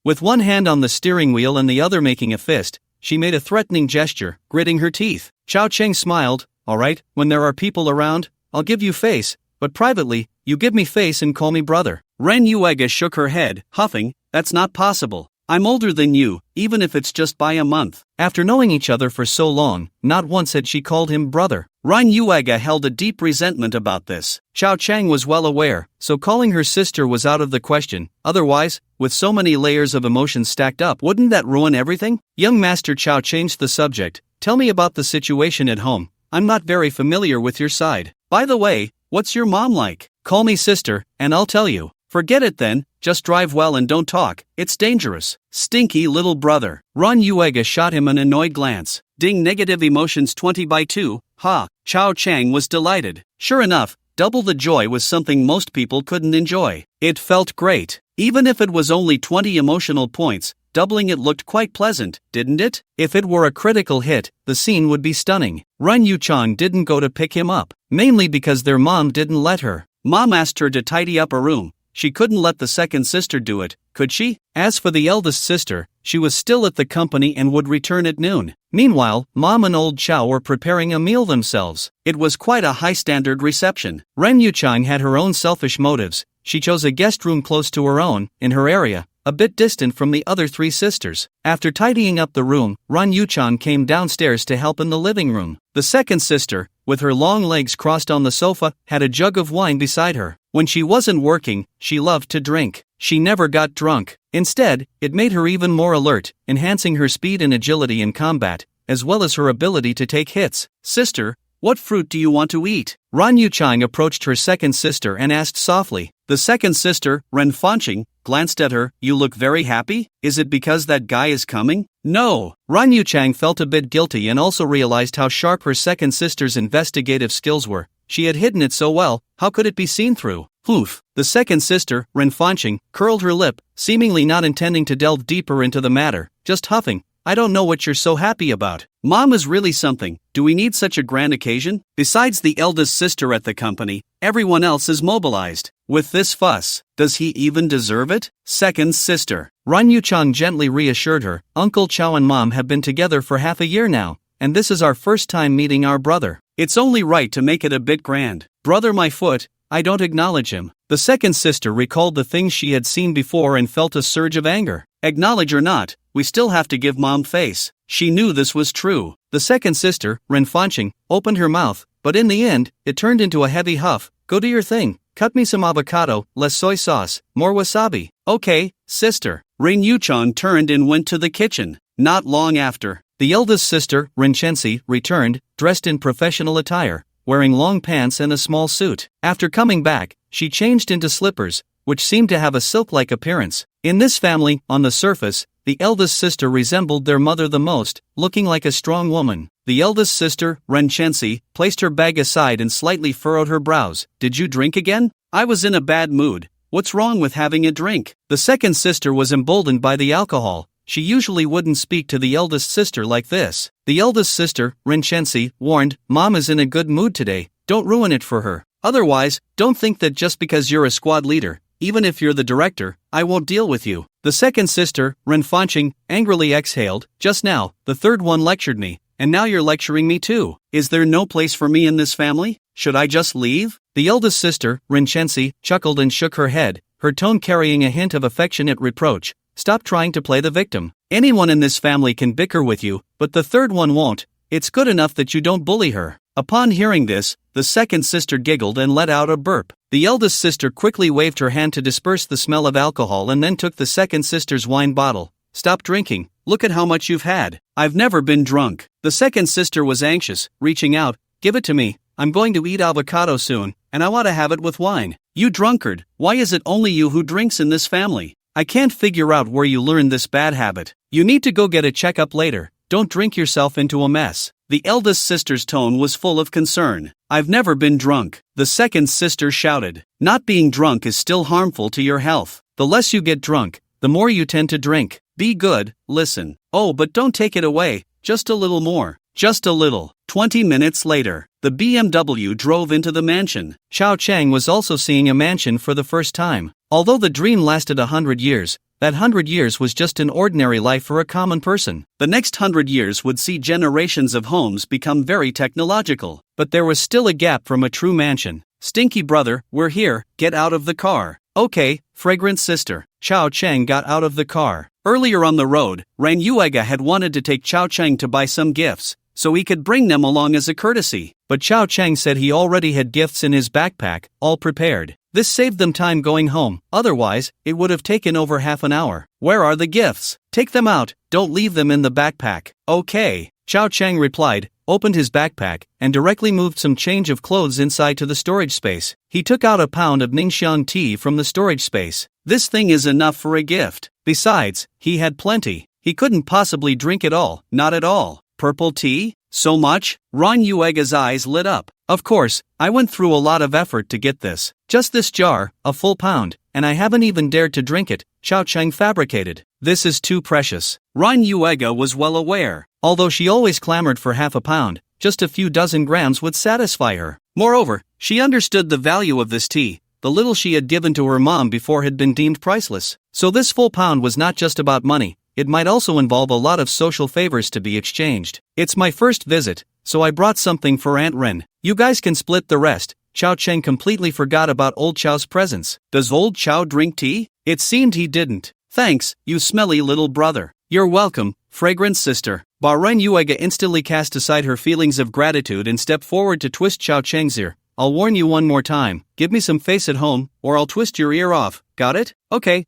with one hand on the steering wheel and the other making a fist, she made a threatening gesture, gritting her teeth. Chao Cheng smiled. Alright, when there are people around, I'll give you face, but privately, you give me face and call me brother. Ran Yuega shook her head, huffing, that's not possible. I'm older than you, even if it's just by a month. After knowing each other for so long, not once had she called him brother. Ran Yuega held a deep resentment about this. Chao Cheng was well aware, so calling her sister was out of the question. Otherwise, with so many layers of emotions stacked up, wouldn't that ruin everything? Young Master Chao changed the subject. Tell me about the situation at home. I'm not very familiar with your side. By the way, what's your mom like? Call me sister, and I'll tell you. Forget it then, just drive well and don't talk, it's dangerous. Stinky little brother. Ran Yuega shot him an annoyed glance. Ding, negative emotions 20 by 2, ha. Chao Cheng was delighted. Sure enough, double the joy was something most people couldn't enjoy. It felt great. Even if it was only 20 emotional points, doubling it looked quite pleasant, didn't it? If it were a critical hit, the scene would be stunning. Ran Yuchang didn't go to pick him up, mainly because their mom didn't let her. Mom asked her to tidy up a room. She couldn't let the second sister do it, could she? As for the eldest sister, she was still at the company and would return at noon. Meanwhile, Mom and old Chow were preparing a meal themselves. It was quite a high-standard reception. Ren Yuchang had her own selfish motives. She chose a guest room close to her own, in her area, a bit distant from the other three sisters. After tidying up the room, Ran Yuchang came downstairs to help in the living room. The second sister, with her long legs crossed on the sofa, had a jug of wine beside her. When she wasn't working, she loved to drink. She never got drunk. Instead, it made her even more alert, enhancing her speed and agility in combat, as well as her ability to take hits. Sister, what fruit do you want to eat? Ran Yuchang approached her second sister and asked softly. The second sister, Ren Fanqing, glanced at her. You look very happy? Is it because that guy is coming? No. Ran Yuchang felt a bit guilty and also realized how sharp her second sister's investigative skills were. She had hidden it so well, how could it be seen through? Oof. The second sister, Ren Fanqing, curled her lip, seemingly not intending to delve deeper into the matter, just huffing. I don't know what you're so happy about. Mom is really something. Do we need such a grand occasion? Besides the eldest sister at the company, everyone else is mobilized. With this fuss, does he even deserve it? Second sister. Ran Yuchang gently reassured her. Uncle Chow and Mom have been together for half a year now, and this is our first time meeting our brother. It's only right to make it a bit grand. Brother my foot, I don't acknowledge him. The second sister recalled the things she had seen before and felt a surge of anger. Acknowledge or not, we still have to give Mom face. She knew this was true. The second sister, Ren Fanqing, opened her mouth, but in the end, it turned into a heavy huff. Go do your thing. Cut me some avocado, less soy sauce, more wasabi. Okay, sister. Ren Yuchang turned and went to the kitchen. Not long after, the eldest sister, Ren Chenxi, returned, dressed in professional attire, wearing long pants and a small suit. After coming back, she changed into slippers, which seemed to have a silk-like appearance. In this family, on the surface, the eldest sister resembled their mother the most, looking like a strong woman. The eldest sister, Ren Chenxi, placed her bag aside and slightly furrowed her brows. Did you drink again? I was in a bad mood. What's wrong with having a drink? The second sister was emboldened by the alcohol. She usually wouldn't speak to the eldest sister like this. The eldest sister, Ren Chenxi, warned, Mom is in a good mood today. Don't ruin it for her. Otherwise, don't think that just because you're a squad leader, even if you're the director, I won't deal with you. The second sister, Ren Fanqing, angrily exhaled. Just now, the third one lectured me, and now you're lecturing me too. Is there no place for me in this family? Should I just leave? The eldest sister, Ren Chenxi, chuckled and shook her head, her tone carrying a hint of affectionate reproach. Stop trying to play the victim. Anyone in this family can bicker with you, but the third one won't. It's good enough that you don't bully her. Upon hearing this, the second sister giggled and let out a burp. The eldest sister quickly waved her hand to disperse the smell of alcohol and then took the second sister's wine bottle. Stop drinking. Look at how much you've had. I've never been drunk. The second sister was anxious, reaching out. Give it to me. I'm going to eat avocado soon, and I want to have it with wine. You drunkard, why is it only you who drinks in this family? I can't figure out where you learned this bad habit. You need to go get a checkup later. Don't drink yourself into a mess. The eldest sister's tone was full of concern. I've never been drunk. The second sister shouted. Not being drunk is still harmful to your health. The less you get drunk, the more you tend to drink. Be good, listen. Oh, but don't take it away. Just a little more. Just a little. 20 minutes later, the BMW drove into the mansion. Xiao Chang was also seeing a mansion for the first time. Although the dream lasted 100 years, that 100 years was just an ordinary life for a common person. The next 100 years would see generations of homes become very technological. But there was still a gap from a true mansion. Stinky brother, we're here, get out of the car. Okay, fragrant sister. Xiao Chang got out of the car. Earlier on the road, Ran Yuega had wanted to take Xiao Chang to buy some gifts, so he could bring them along as a courtesy. But Xiao Chang said he already had gifts in his backpack, all prepared. This saved them time going home, otherwise, it would have taken over half an hour. Where are the gifts? Take them out, don't leave them in the backpack. Okay, Xiao Chang replied, opened his backpack, and directly moved some change of clothes inside to the storage space. He took out a pound of Ningxiang tea from the storage space. This thing is enough for a gift. Besides, he had plenty. He couldn't possibly drink it all, not at all. Purple tea? So much? Ran Yuega's eyes lit up. Of course, I went through a lot of effort to get this. Just this jar, a full pound, and I haven't even dared to drink it, Xiao Chang fabricated. This is too precious. Ran Yuega was well aware. Although she always clamored for half a pound, just a few dozen grams would satisfy her. Moreover, she understood the value of this tea. The little she had given to her mom before had been deemed priceless. So this full pound was not just about money. It might also involve a lot of social favors to be exchanged. It's my first visit, so I brought something for Aunt Ren. You guys can split the rest. Xiao Cheng completely forgot about old Chow's presence. Does old Chow drink tea? It seemed he didn't. Thanks, you smelly little brother. You're welcome, fragrant sister. Ren Yuega instantly cast aside her feelings of gratitude and stepped forward to twist Xiao Cheng's ear. I'll warn you one more time, give me some face at home, or I'll twist your ear off, got it? Okay,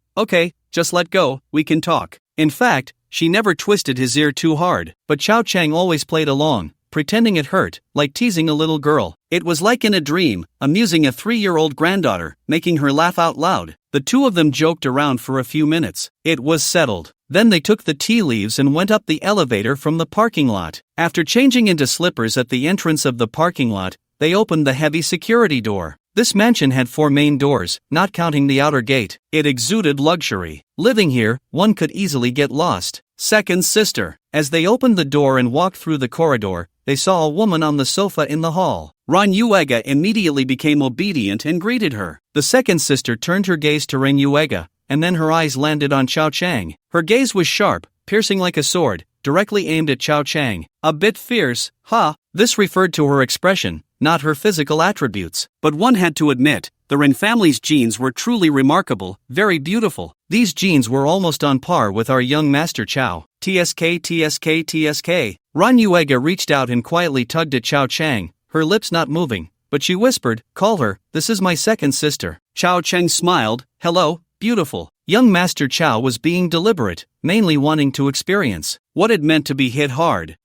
just let go, we can talk. In fact, she never twisted his ear too hard, but Chao Chang always played along, pretending it hurt, like teasing a little girl. It was like in a dream, amusing a 3-year-old granddaughter, making her laugh out loud. The two of them joked around for a few minutes. It was settled. Then they took the tea leaves and went up the elevator from the parking lot. After changing into slippers at the entrance of the parking lot, they opened the heavy security door. This mansion had 4 main doors, not counting the outer gate. It exuded luxury. Living here, one could easily get lost. Second sister. As they opened the door and walked through the corridor, they saw a woman on the sofa in the hall. Ran Yuega immediately became obedient and greeted her. The second sister turned her gaze to Ran Yuega, and then her eyes landed on Chao Chang. Her gaze was sharp, piercing like a sword, directly aimed at Chao Chang. A bit fierce, huh? This referred to her expression, not her physical attributes. But one had to admit, the Ren family's genes were truly remarkable, very beautiful. These genes were almost on par with our young master Chao. TSK. Ran Yuega reached out and quietly tugged at Chao Chang, her lips not moving, but she whispered, call her, this is my second sister. Chao Chang smiled, hello, beautiful. Young Master Chao was being deliberate, mainly wanting to experience what it meant to be hit hard.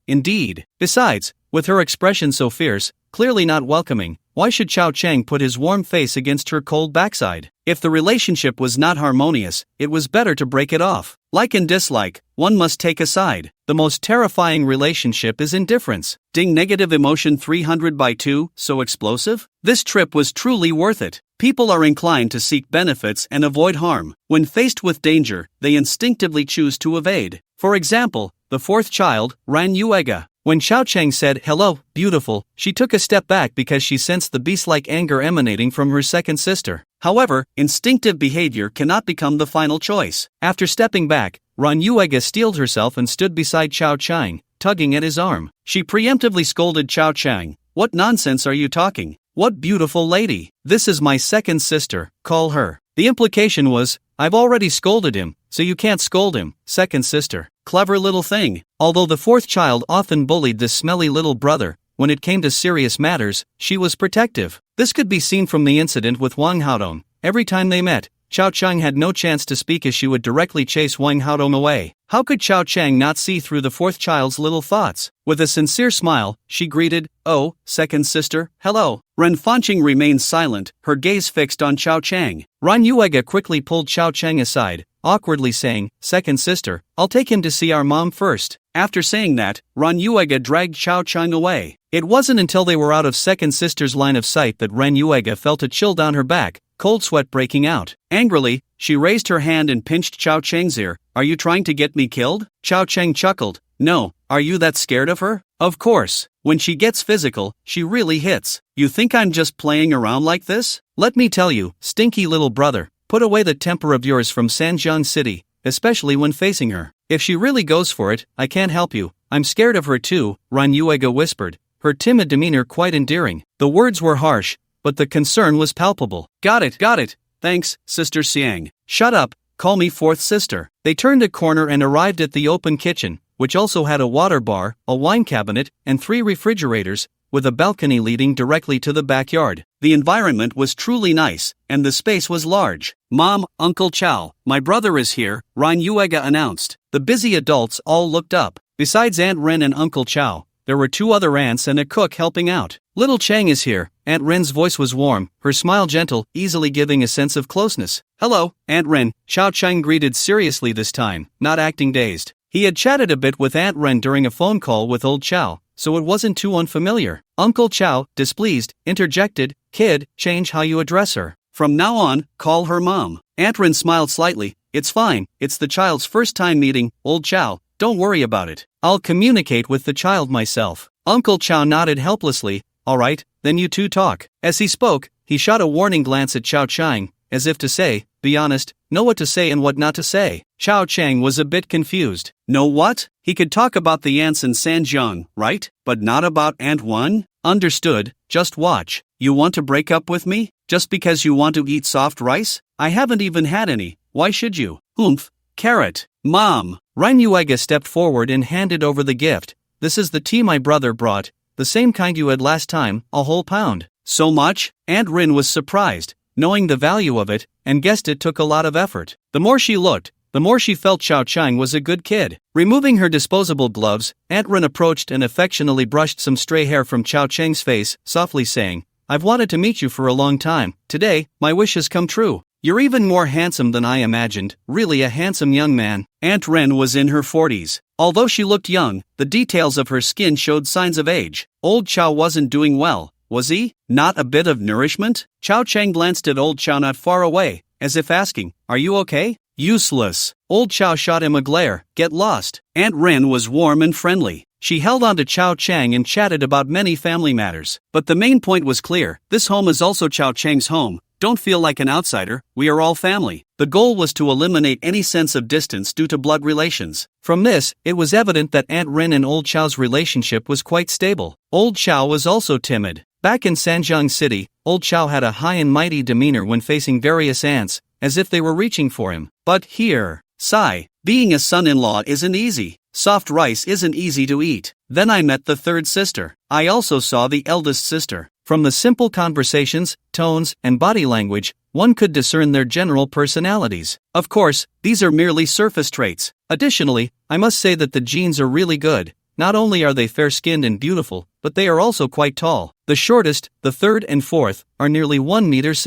Indeed. Besides, with her expression so fierce, clearly not welcoming, why should Chao Chang put his warm face against her cold backside? If the relationship was not harmonious, it was better to break it off. Like and dislike, one must take a side. The most terrifying relationship is indifference. Ding negative emotion 300/2, so explosive? This trip was truly worth it. People are inclined to seek benefits and avoid harm. When faced with danger, they instinctively choose to evade. For example, the fourth child, Ran Yuega. When Chao Chang said, hello, beautiful, she took a step back because she sensed the beast-like anger emanating from her second sister. However, instinctive behavior cannot become the final choice. After stepping back, Ran Yuega steeled herself and stood beside Chao Chang, tugging at his arm. She preemptively scolded Chao Chang, what nonsense are you talking? What beautiful lady. This is my second sister, call her. The implication was, I've already scolded him, so you can't scold him, second sister. Clever little thing. Although the fourth child often bullied this smelly little brother, when it came to serious matters, she was protective. This could be seen from the incident with Wang Haodong. Every time they met, Chao Chang had no chance to speak as she would directly chase Wang Haodong away. How could Chao Chang not see through the fourth child's little thoughts? With a sincere smile, she greeted, oh, second sister, hello. Ren Fanqing remained silent, her gaze fixed on Chao Chang. Ran Yuega quickly pulled Chao Chang aside, awkwardly saying, second sister, I'll take him to see our mom first. After saying that, Ran Yuega dragged Chao Chang away. It wasn't until they were out of second sister's line of sight that Ran Yuega felt a chill down her back, cold sweat breaking out. Angrily, she raised her hand and pinched Chao Chang's ear. Are you trying to get me killed? Chao Chang chuckled. No, are you that scared of her? Of course. When she gets physical, she really hits. You think I'm just playing around like this? Let me tell you, stinky little brother, put away the temper of yours from Sanjiang City, especially when facing her. If she really goes for it, I can't help you. I'm scared of her too, Ran Yuega whispered, her timid demeanor quite endearing. The words were harsh, but the concern was palpable. Got it. Thanks, Sister Xiang. Shut up, call me fourth sister. They turned a corner and arrived at the open kitchen, which also had a water bar, a wine cabinet, and 3 refrigerators, with a balcony leading directly to the backyard. The environment was truly nice, and the space was large. Mom, Uncle Chao, my brother is here, Ran Yuega announced. The busy adults all looked up. Besides Aunt Ren and Uncle Chao, there were 2 other aunts and a cook helping out. Little Chang is here. Aunt Ren's voice was warm, her smile gentle, easily giving a sense of closeness. Hello, Aunt Ren, Chao Chang greeted seriously this time, not acting dazed. He had chatted a bit with Aunt Ren during a phone call with old Chao, so it wasn't too unfamiliar. Uncle Chao, displeased, interjected, kid, change how you address her. From now on, call her mom. Aunt Ren smiled slightly. It's fine, it's the child's first time meeting, old Chao, don't worry about it. I'll communicate with the child myself. Uncle Chao nodded helplessly. Alright, then you two talk. As he spoke, he shot a warning glance at Chao Chang, as if to say, be honest, know what to say and what not to say. Chao Chang was a bit confused. Know what? He could talk about the ants in Sanjiang, right? But not about Ant 1? Understood, just watch. You want to break up with me? Just because you want to eat soft rice? I haven't even had any, why should you? Oomph. Carrot. Mom. Ran Yuega stepped forward and handed over the gift. This is the tea my brother brought. the same kind you had last time, a whole pound. So much? Aunt Rin was surprised, knowing the value of it, and guessed it took a lot of effort. The more she looked, the more she felt Chao Chang was a good kid. Removing her disposable gloves, Aunt Rin approached and affectionately brushed some stray hair from Chao Chang's face, softly saying, "I've wanted to meet you for a long time. Today, my wish has come true. You're even more handsome than I imagined, really a handsome young man." Aunt Ren was in her 40s. Although she looked young, the details of her skin showed signs of age. Old Chao wasn't doing well, was he? Not a bit of nourishment? Chao Chang glanced at Old Chao not far away, as if asking, "Are you okay?" Useless. Old Chao shot him a glare, "Get lost." Aunt Ren was warm and friendly. She held on to Chao Chang and chatted about many family matters. But the main point was clear: this home is also Chao Chang's home. Don't feel like an outsider, we are all family. The goal was to eliminate any sense of distance due to blood relations. From this, it was evident that Aunt Ren and Old Chao's relationship was quite stable. Old Chao was also timid. Back in Sanjiang City, Old Chao had a high and mighty demeanor when facing various aunts, as if they were reaching for him. But here, sigh, being a son-in-law isn't easy. Soft rice isn't easy to eat. Then I met the third sister. I also saw the eldest sister. From the simple conversations, tones, and body language, one could discern their general personalities. Of course, these are merely surface traits. Additionally, I must say that the genes are really good. Not only are they fair-skinned and beautiful, but they are also quite tall. The shortest, the third and fourth, are nearly 1.70 meters.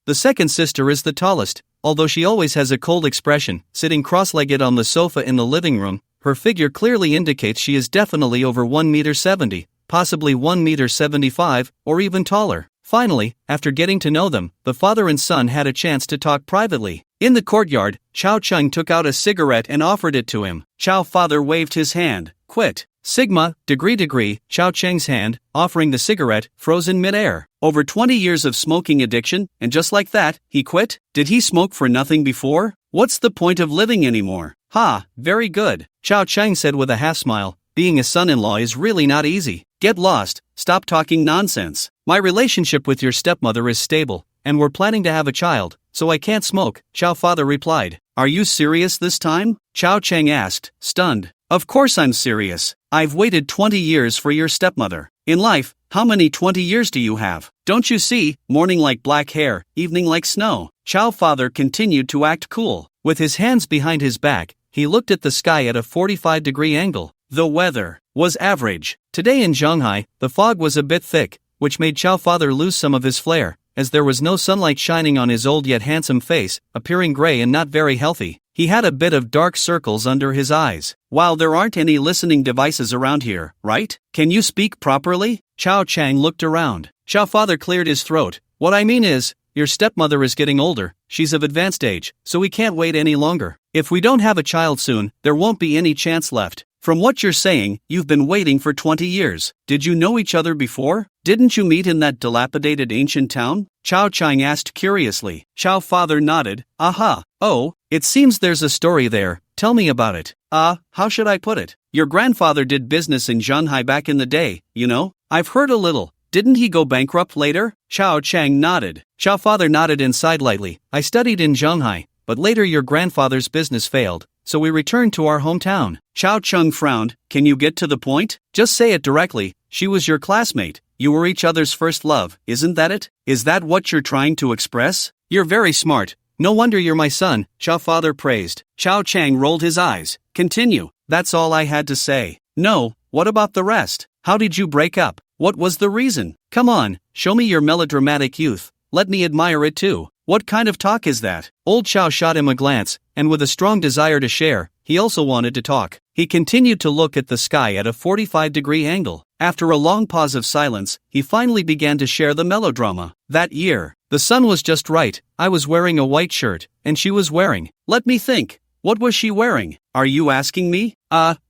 The second sister is the tallest, although she always has a cold expression, sitting cross-legged on the sofa in the living room. Her figure clearly indicates she is definitely over 1.70 meters, possibly 1.75 meters, or even taller. Finally, after getting to know them, the father and son had a chance to talk privately. In the courtyard, Chao Chang took out a cigarette and offered it to him. Chao father waved his hand. "Quit." Sigma, degree, Chao Chang's hand, offering the cigarette, froze in midair. Over 20 years of smoking addiction, and just like that, he quit? Did he smoke for nothing before? What's the point of living anymore? Ha, very good, Chao Chang said with a half-smile. Being a son-in-law is really not easy. Get lost, stop talking nonsense. My relationship with your stepmother is stable, and we're planning to have a child, so I can't smoke, Chao father replied. Are you serious this time? Chao Chang asked, stunned. Of course I'm serious. I've waited 20 years for your stepmother. In life, how many 20 years do you have? Don't you see, morning like black hair, evening like snow. Chao father continued to act cool. With his hands behind his back, he looked at the sky at a 45-degree angle. The weather was average. Today in Shanghai, the fog was a bit thick, which made Chao father lose some of his flair, as there was no sunlight shining on his old yet handsome face, appearing gray and not very healthy. He had a bit of dark circles under his eyes. While there aren't any listening devices around here, right? Can you speak properly? Chao Chang looked around. Chao father cleared his throat. What I mean is, your stepmother is getting older, she's of advanced age, so we can't wait any longer. If we don't have a child soon, there won't be any chance left. From what you're saying, you've been waiting for 20 years. Did you know each other before? Didn't you meet in that dilapidated ancient town? Chao Chang asked curiously. Chao father nodded. Aha. Oh, it seems there's a story there. Tell me about it. How should I put it? Your grandfather did business in Shanghai back in the day, you know? I've heard a little. Didn't he go bankrupt later? Chao Chang nodded. Chao father nodded and sighed lightly. I studied in Shanghai, but later your grandfather's business failed, so we returned to our hometown. Chao Chang frowned. Can you get to the point? Just say it directly. She was your classmate. You were each other's first love, isn't that it? Is that what you're trying to express? You're very smart. No wonder you're my son, Chao father praised. Chao Chang rolled his eyes. Continue. That's all I had to say. No, what about the rest? How did you break up? What was the reason? Come on, show me your melodramatic youth. Let me admire it too. What kind of talk is that? Old Chao shot him a glance, and with a strong desire to share, he also wanted to talk. He continued to look at the sky at a 45-degree angle. After a long pause of silence, he finally began to share the melodrama. That year, the sun was just right. I was wearing a white shirt, and she was wearing. Let me think. What was she wearing? Are you asking me?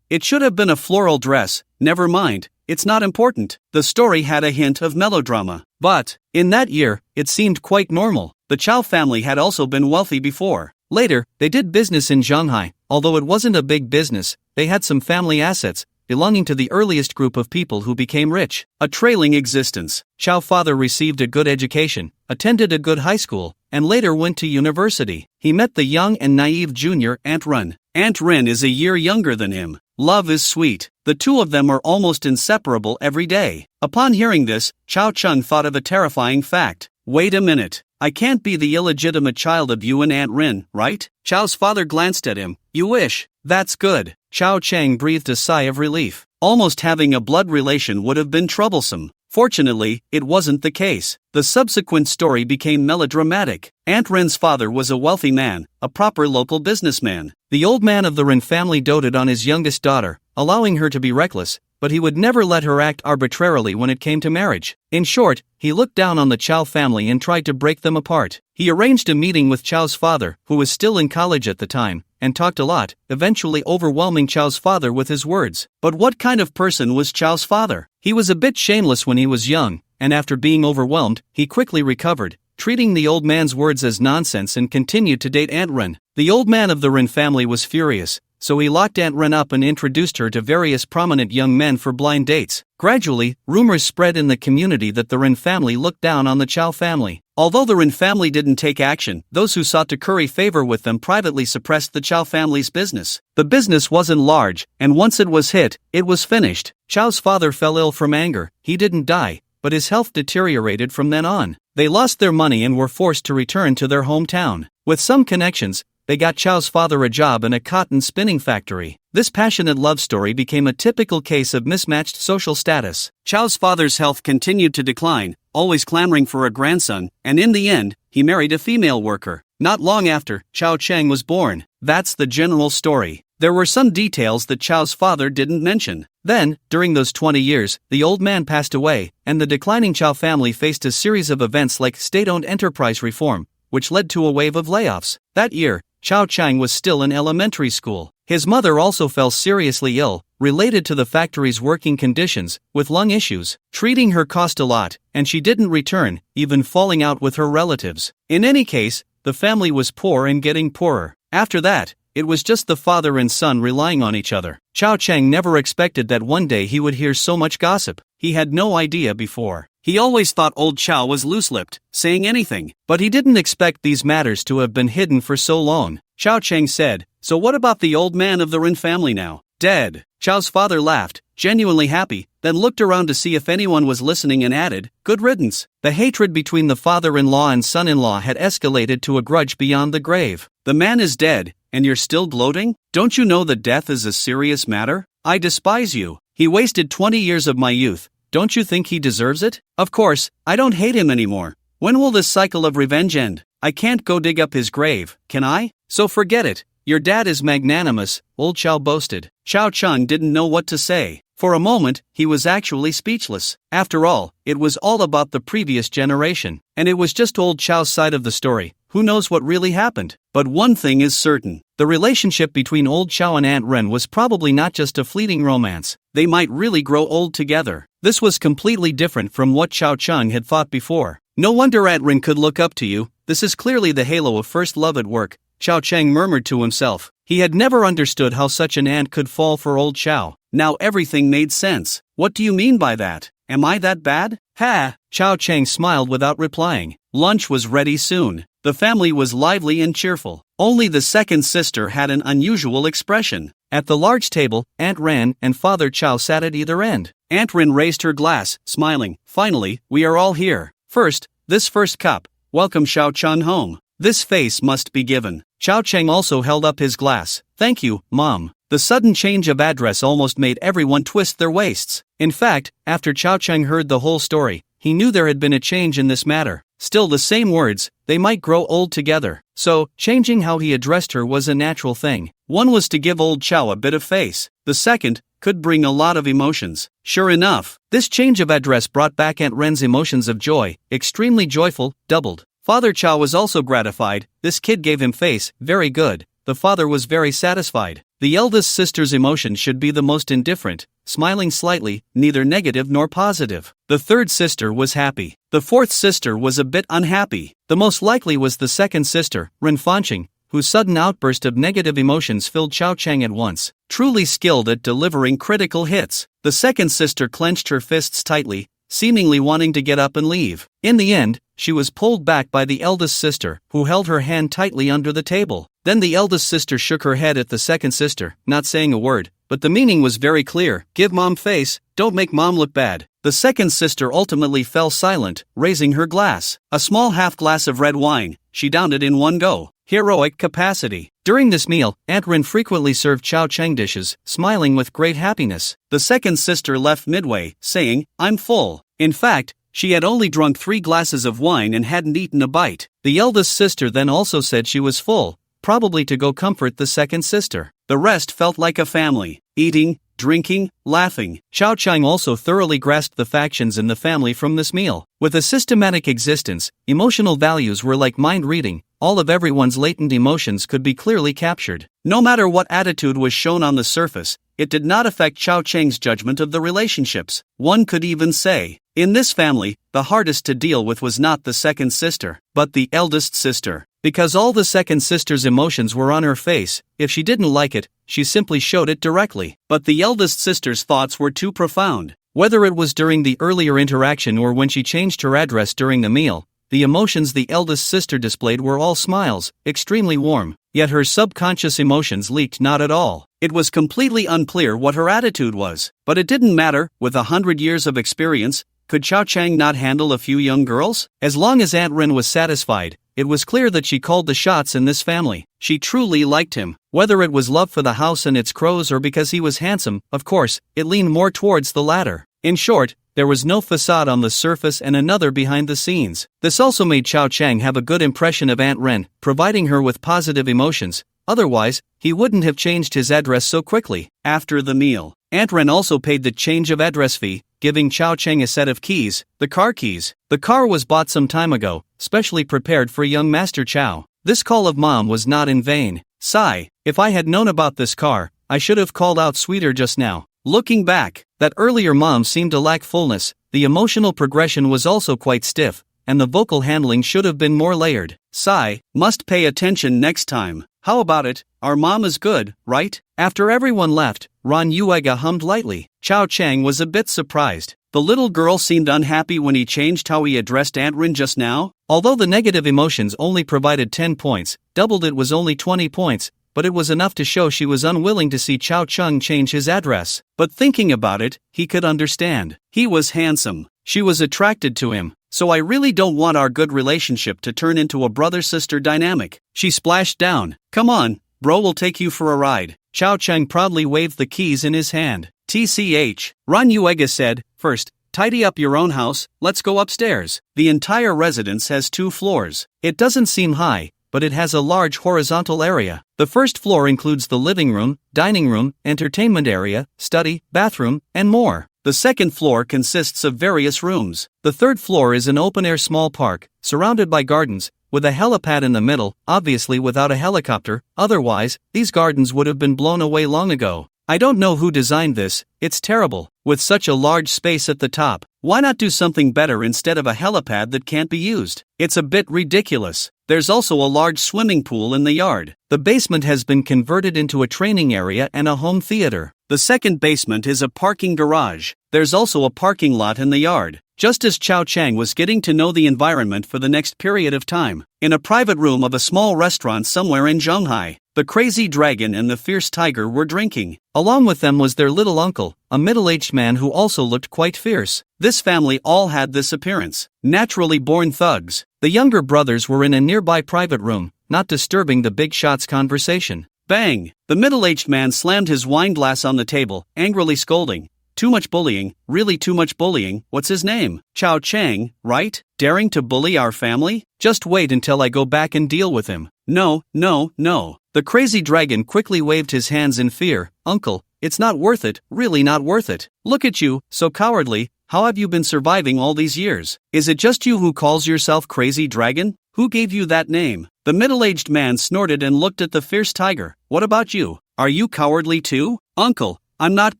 It should have been a floral dress. Never mind. It's not important. The story had a hint of melodrama. But, in that year, it seemed quite normal. The Chao family had also been wealthy before. Later, they did business in Shanghai. Although it wasn't a big business, they had some family assets, belonging to the earliest group of people who became rich. A trailing existence. Chao father received a good education, attended a good high school, and later went to university. He met the young and naive junior Aunt Ren. Aunt Ren is a year younger than him. Love is sweet. The two of them are almost inseparable every day. Upon hearing this, Chao Cheng thought of a terrifying fact. Wait a minute. I can't be the illegitimate child of you and Aunt Rin, right? Chao's father glanced at him. You wish. That's good. Chao Cheng breathed a sigh of relief. Almost having a blood relation would have been troublesome. Fortunately, it wasn't the case. The subsequent story became melodramatic. Aunt Rin's father was a wealthy man, a proper local businessman. The old man of the Rin family doted on his youngest daughter, allowing her to be reckless, but he would never let her act arbitrarily when it came to marriage. In short, he looked down on the Chao family and tried to break them apart. He arranged a meeting with Chao's father, who was still in college at the time, and talked a lot, eventually overwhelming Chao's father with his words. But what kind of person was Chao's father? He was a bit shameless when he was young, and after being overwhelmed, he quickly recovered, treating the old man's words as nonsense and continued to date Aunt Rin. The old man of the Rin family was furious, so he locked Aunt Rin up and introduced her to various prominent young men for blind dates. Gradually, rumors spread in the community that the Rin family looked down on the Chao family. Although the Rin family didn't take action, those who sought to curry favor with them privately suppressed the Chao family's business. The business wasn't large, and once it was hit, it was finished. Chao's father fell ill from anger. He didn't die, but his health deteriorated from then on. They lost their money and were forced to return to their hometown. With some connections, they got Chao's father a job in a cotton spinning factory. This passionate love story became a typical case of mismatched social status. Chao's father's health continued to decline, always clamoring for a grandson, and in the end, he married a female worker. Not long after, Chao Cheng was born. That's the general story. There were some details that Chao's father didn't mention. Then, during those 20 years, the old man passed away, and the declining Chao family faced a series of events like state-owned enterprise reform, which led to a wave of layoffs. That year, Chao Cheng was still in elementary school. His mother also fell seriously ill, related to the factory's working conditions, with lung issues. Treating her cost a lot, and she didn't return, even falling out with her relatives. In any case, the family was poor and getting poorer. After that, it was just the father and son relying on each other. Chao Cheng never expected that one day he would hear so much gossip. He had no idea before. He always thought old Chao was loose-lipped, saying anything, but he didn't expect these matters to have been hidden for so long. Chao Cheng said, "So what about the old man of the Rin family now? Dead." Chao's father laughed, genuinely happy, then looked around to see if anyone was listening and added, "Good riddance." The hatred between the father-in-law and son-in-law had escalated to a grudge beyond the grave. "The man is dead, and you're still gloating? Don't you know that death is a serious matter? I despise you. He wasted 20 years of my youth. Don't you think he deserves it? Of course, I don't hate him anymore. When will this cycle of revenge end? I can't go dig up his grave, can I? So forget it. Your dad is magnanimous," old Chao boasted. Chao Cheng didn't know what to say. For a moment, he was actually speechless. After all, it was all about the previous generation. And it was just old Chao's side of the story. Who knows what really happened? But one thing is certain. The relationship between old Chao and Aunt Ren was probably not just a fleeting romance. They might really grow old together. This was completely different from what Chao Cheng had thought before. "No wonder Aunt Ren could look up to you. This is clearly the halo of first love at work," Chao Cheng murmured to himself. He had never understood how such an aunt could fall for old Chao. Now everything made sense. "What do you mean by that? Am I that bad?" "Ha!" Chao Cheng smiled without replying. Lunch was ready soon. The family was lively and cheerful. Only the second sister had an unusual expression. At the large table, Aunt Ran and Father Chao sat at either end. Aunt Ran raised her glass, smiling. "Finally, we are all here. First, this first cup. Welcome Xiao Chun home. This face must be given." Chao Cheng also held up his glass. "Thank you, Mom." The sudden change of address almost made everyone twist their waists. In fact, after Chao Cheng heard the whole story, he knew there had been a change in this matter. Still the same words, they might grow old together. So, changing how he addressed her was a natural thing. One was to give old Chao a bit of face. The second could bring a lot of emotions. Sure enough, this change of address brought back Aunt Ren's emotions of joy, extremely joyful, doubled. Father Chao was also gratified. This kid gave him face, very good. The father was very satisfied. The eldest sister's emotion should be the most indifferent, smiling slightly, neither negative nor positive. The third sister was happy. The fourth sister was a bit unhappy. The most likely was the second sister, Ren Fanqing, whose sudden outburst of negative emotions filled Chao Cheng at once. Truly skilled at delivering critical hits, the second sister clenched her fists tightly, seemingly wanting to get up and leave. In the end, she was pulled back by the eldest sister, who held her hand tightly under the table. Then the eldest sister shook her head at the second sister, not saying a word, but the meaning was very clear: give mom face, don't make mom look bad. The second sister ultimately fell silent, raising her glass. A small half glass of red wine, she downed it in one go. Heroic capacity. During this meal, Aunt Rin frequently served Chow Chang dishes, smiling with great happiness. The second sister left midway, saying, "I'm full." In fact, she had only drunk 3 glasses of wine and hadn't eaten a bite. The eldest sister then also said she was full, probably to go comfort the second sister. The rest felt like a family, eating, drinking, laughing. Chow Chang also thoroughly grasped the factions in the family from this meal. With a systematic existence, emotional values were like mind reading. All of everyone's latent emotions could be clearly captured. No matter what attitude was shown on the surface, it did not affect Chow Chang's judgment of the relationships. One could even say, in this family, the hardest to deal with was not the second sister, but the eldest sister. Because all the second sister's emotions were on her face, if she didn't like it, she simply showed it directly. But the eldest sister's thoughts were too profound. Whether it was during the earlier interaction or when she changed her address during the meal, the emotions the eldest sister displayed were all smiles, extremely warm, yet her subconscious emotions leaked not at all. It was completely unclear what her attitude was. But it didn't matter. With 100 years of experience, could Chow Chang not handle a few young girls? As long as Aunt Rin was satisfied, it was clear that she called the shots in this family. She truly liked him. Whether it was love for the house and its crows or because he was handsome, of course, it leaned more towards the latter. In short, there was no facade on the surface and another behind the scenes. This also made Chow Chang have a good impression of Aunt Ren, providing her with positive emotions. Otherwise, he wouldn't have changed his address so quickly. After the meal, Aunt Ren also paid the change of address fee, giving Chow Chang a set of keys, the car keys. The car was bought some time ago, specially prepared for young Master Chow. This call of mom was not in vain. Sigh, if I had known about this car, I should have called out sweeter just now. Looking back, that earlier mom seemed to lack fullness. The emotional progression was also quite stiff, and the vocal handling should have been more layered. Sigh, must pay attention next time. How about it? Our mom is good, right? After everyone left, Ron Yuega hummed lightly. Chow Chang was a bit surprised. The little girl seemed unhappy when he changed how he addressed Aunt Rin just now. Although the negative emotions only provided 10 points, doubled it was only 20 points, but it was enough to show she was unwilling to see Chow Chang change his address. But thinking about it, he could understand. He was handsome. She was attracted to him. So I really don't want our good relationship to turn into a brother-sister dynamic. She splashed down. Come on, bro, will take you for a ride. Chow Chang proudly waved the keys in his hand. TCH, Ron Yuega said, first, tidy up your own house, let's go upstairs. The entire residence has 2 floors. It doesn't seem high, but it has a large horizontal area. The first floor includes the living room, dining room, entertainment area, study, bathroom, and more. The second floor consists of various rooms. The third floor is an open-air small park, surrounded by gardens, with a helipad in the middle, obviously without a helicopter, otherwise, these gardens would have been blown away long ago. I don't know who designed this, it's terrible. With such a large space at the top, why not do something better instead of a helipad that can't be used? It's a bit ridiculous. There's also a large swimming pool in the yard. The basement has been converted into a training area and a home theater. The second basement is a parking garage. There's also a parking lot in the yard. Just as Chow Chang was getting to know the environment for the next period of time, in a private room of a small restaurant somewhere in Zhonghai, the crazy dragon and the fierce tiger were drinking. Along with them was their little uncle, a middle-aged man who also looked quite fierce. This family all had this appearance. Naturally born thugs. The younger brothers were in a nearby private room, not disturbing the big shot's conversation. Bang! The middle-aged man slammed his wine glass on the table, angrily scolding. Too much bullying, really too much bullying. What's his name? Chow Chang, right? Daring to bully our family? Just wait until I go back and deal with him. No, no, no. The crazy dragon quickly waved his hands in fear. Uncle, it's not worth it, really not worth it. Look at you, so cowardly. How have you been surviving all these years? Is it just you who calls yourself Crazy Dragon? Who gave you that name? The middle-aged man snorted and looked at the fierce tiger. What about you? Are you cowardly too? Uncle, I'm not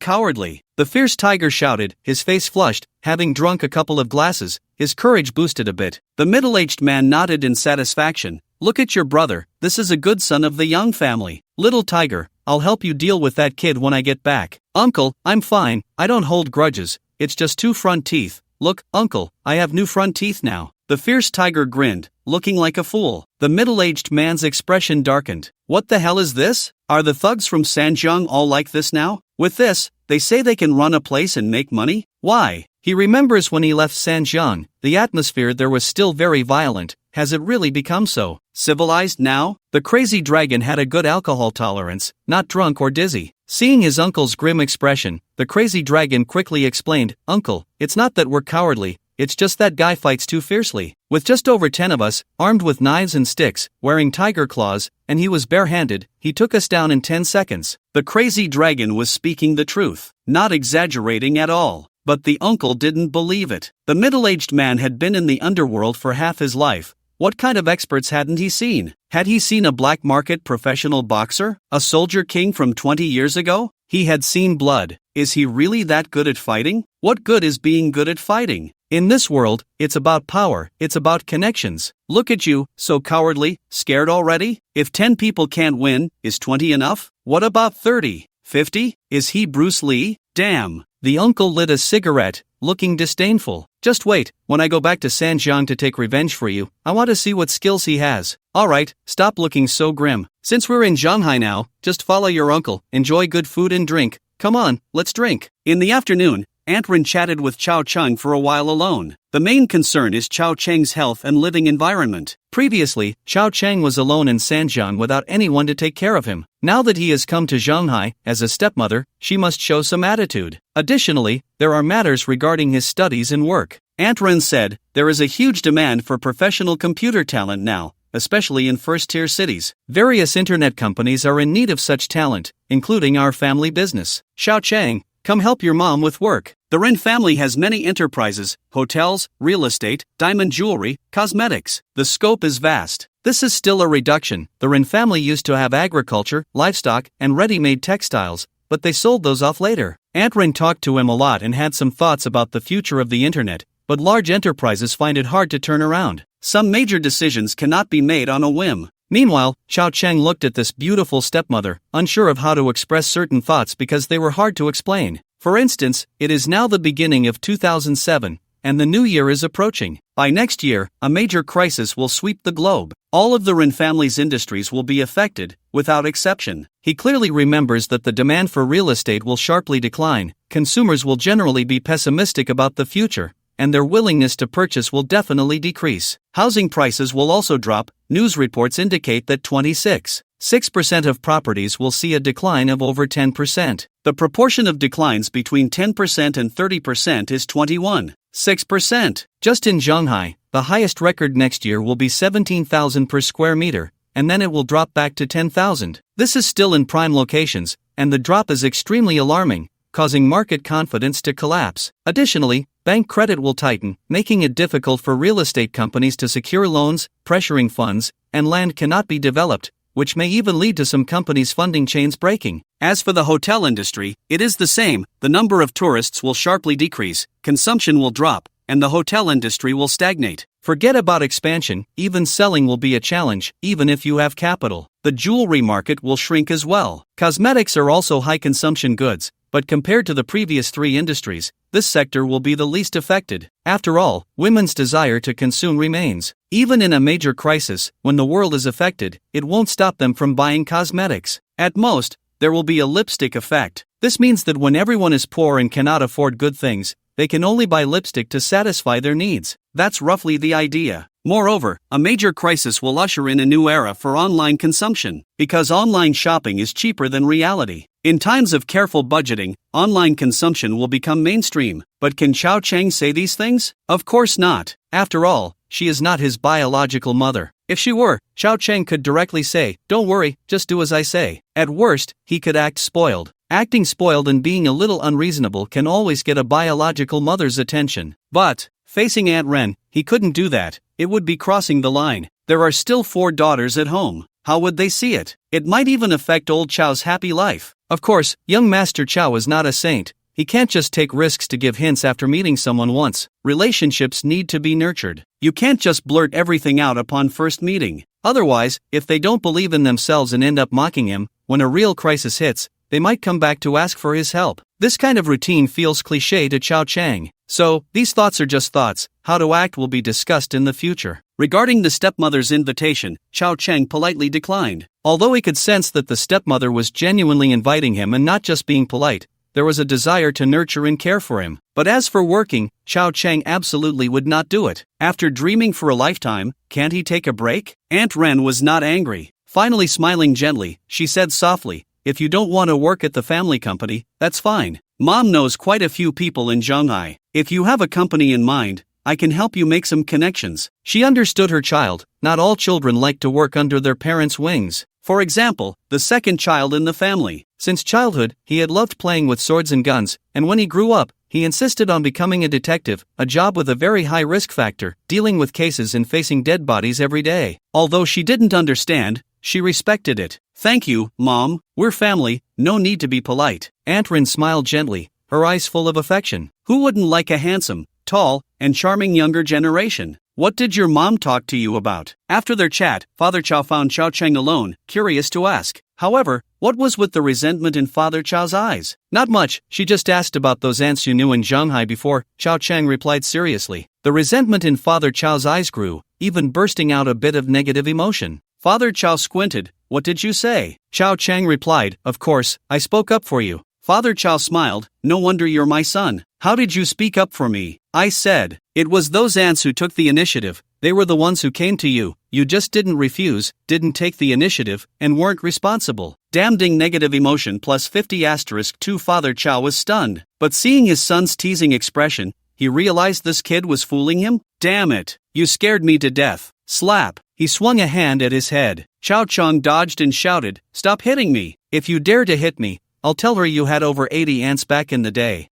cowardly. The fierce tiger shouted, his face flushed. Having drunk a couple of glasses, his courage boosted a bit. The middle-aged man nodded in satisfaction. Look at your brother, this is a good son of the Young family. Little tiger, I'll help you deal with that kid when I get back. Uncle, I'm fine, I don't hold grudges, it's just 2 front teeth. Look, uncle, I have new front teeth now. The fierce tiger grinned, looking like a fool. The middle-aged man's expression darkened. What the hell is this? Are the thugs from Sanjiang all like this now? With this, they say they can run a place and make money? Why? He remembers when he left Sanjiang, the atmosphere there was still very violent. Has it really become so civilized now? The crazy dragon had a good alcohol tolerance, not drunk or dizzy. Seeing his uncle's grim expression, the crazy dragon quickly explained, "Uncle, it's not that we're cowardly, it's just that guy fights too fiercely. With just over 10 of us, armed with knives and sticks, wearing tiger claws, and he was barehanded, he took us down in 10 seconds. The crazy dragon was speaking the truth, not exaggerating at all. But the uncle didn't believe it. The middle-aged man had been in the underworld for half his life. What kind of experts hadn't he seen? Had he seen a black market professional boxer? A soldier king from 20 years ago? He had seen blood. Is he really that good at fighting? What good is being good at fighting? In this world, it's about power, it's about connections. Look at you, so cowardly, scared already? If 10 people can't win, is 20 enough? What about 30? 50? Is he Bruce Lee? Damn. The uncle lit a cigarette, looking disdainful. Just wait, when I go back to Sanjiang to take revenge for you, I want to see what skills he has. Alright, stop looking so grim. Since we're in Shanghai now, just follow your uncle, enjoy good food and drink. Come on, let's drink. In the afternoon, Aunt Rin chatted with Chao Cheng for a while alone. The main concern is Chao Cheng's health and living environment. Previously, Chao Cheng was alone in Sanjiang without anyone to take care of him. Now that he has come to Shanghai, as a stepmother, she must show some attitude. Additionally, there are matters regarding his studies and work. Aunt Rin said, there is a huge demand for professional computer talent now, especially in first-tier cities. Various internet companies are in need of such talent, including our family business. Xiao Cheng, come help your mom with work. The Rin family has many enterprises, hotels, real estate, diamond jewelry, cosmetics. The scope is vast. This is still a reduction. The Rin family used to have agriculture, livestock, and ready-made textiles, but they sold those off later. Aunt Rin talked to him a lot and had some thoughts about the future of the internet, but large enterprises find it hard to turn around. Some major decisions cannot be made on a whim. Meanwhile, Xiao Cheng looked at this beautiful stepmother, unsure of how to express certain thoughts because they were hard to explain. For instance, it is now the beginning of 2007, and the new year is approaching. By next year, a major crisis will sweep the globe. All of the Rin family's industries will be affected, without exception. He clearly remembers that the demand for real estate will sharply decline, consumers will generally be pessimistic about the future, and their willingness to purchase will definitely decrease. Housing prices will also drop. News reports indicate that 26% of properties will see a decline of over 10%. The proportion of declines between 10% and 30% is 21.6%. Just in Shanghai, the highest record next year will be 17,000 per square meter, and then it will drop back to 10,000. This is still in prime locations, and the drop is extremely alarming, causing market confidence to collapse. Additionally, bank credit will tighten, making it difficult for real estate companies to secure loans, pressuring funds, and land cannot be developed, which may even lead to some companies' funding chains breaking. As for the hotel industry, it is the same. The number of tourists will sharply decrease, consumption will drop, and the hotel industry will stagnate. Forget about expansion, even selling will be a challenge, even if you have capital. The jewelry market will shrink as well. Cosmetics are also high consumption goods, but compared to the previous three industries, this sector will be the least affected. After all, women's desire to consume remains. Even in a major crisis, when the world is affected, it won't stop them from buying cosmetics. At most, there will be a lipstick effect. This means that when everyone is poor and cannot afford good things, they can only buy lipstick to satisfy their needs. That's roughly the idea. Moreover, a major crisis will usher in a new era for online consumption, because online shopping is cheaper than reality. In times of careful budgeting, online consumption will become mainstream. But can Chao Cheng say these things? Of course not. After all, she is not his biological mother. If she were, Chao Cheng could directly say, "Don't worry, just do as I say." At worst, he could act spoiled. Acting spoiled and being a little unreasonable can always get a biological mother's attention. But, facing Aunt Ren, he couldn't do that. It would be crossing the line. There are still 4 daughters at home. How would they see it? It might even affect old Chao's happy life. Of course, young Master Chao is not a saint. He can't just take risks to give hints after meeting someone once. Relationships need to be nurtured. You can't just blurt everything out upon first meeting. Otherwise, if they don't believe in themselves and end up mocking him, when a real crisis hits, they might come back to ask for his help. This kind of routine feels cliché to Chao Chang. So, these thoughts are just thoughts. How to act will be discussed in the future. Regarding the stepmother's invitation, Chao Chang politely declined. Although he could sense that the stepmother was genuinely inviting him and not just being polite, there was a desire to nurture and care for him. But as for working, Chao Chang absolutely would not do it. After dreaming for a lifetime, can't he take a break? Aunt Ren was not angry. Finally smiling gently, she said softly, "If you don't want to work at the family company, that's fine. Mom knows quite a few people in Shanghai. If you have a company in mind, I can help you make some connections." She understood her child. Not all children like to work under their parents' wings. For example, the second child in the family. Since childhood, he had loved playing with swords and guns, and when he grew up, he insisted on becoming a detective, a job with a very high risk factor, dealing with cases and facing dead bodies every day. Although she didn't understand, she respected it. "Thank you, Mom, we're family, no need to be polite." Aunt Rin smiled gently, her eyes full of affection. Who wouldn't like a handsome, tall, and charming younger generation? What did your mom talk to you about? After their chat, Father Chao found Chao Chang alone, curious to ask. However, what was with the resentment in Father Chao's eyes? Not much, she just asked about those aunts you knew in Shanghai before, Chao Chang replied seriously. The resentment in Father Chao's eyes grew, even bursting out a bit of negative emotion. Father Chao squinted. "What did you say?" Chao Chang replied, "Of course, I spoke up for you." Father Chao smiled. "No wonder you're my son. How did you speak up for me?" I said, "It was those aunts who took the initiative. They were the ones who came to you. You just didn't refuse, didn't take the initiative, and weren't responsible." Damning negative emotion plus 50 asterisk 2. Father Chao was stunned. But seeing his son's teasing expression, he realized this kid was fooling him. "Damn it, you scared me to death." Slap. He swung a hand at his head. Chao Chang dodged and shouted, "Stop hitting me. If you dare to hit me, I'll tell her you had over 80 aunts back in the day."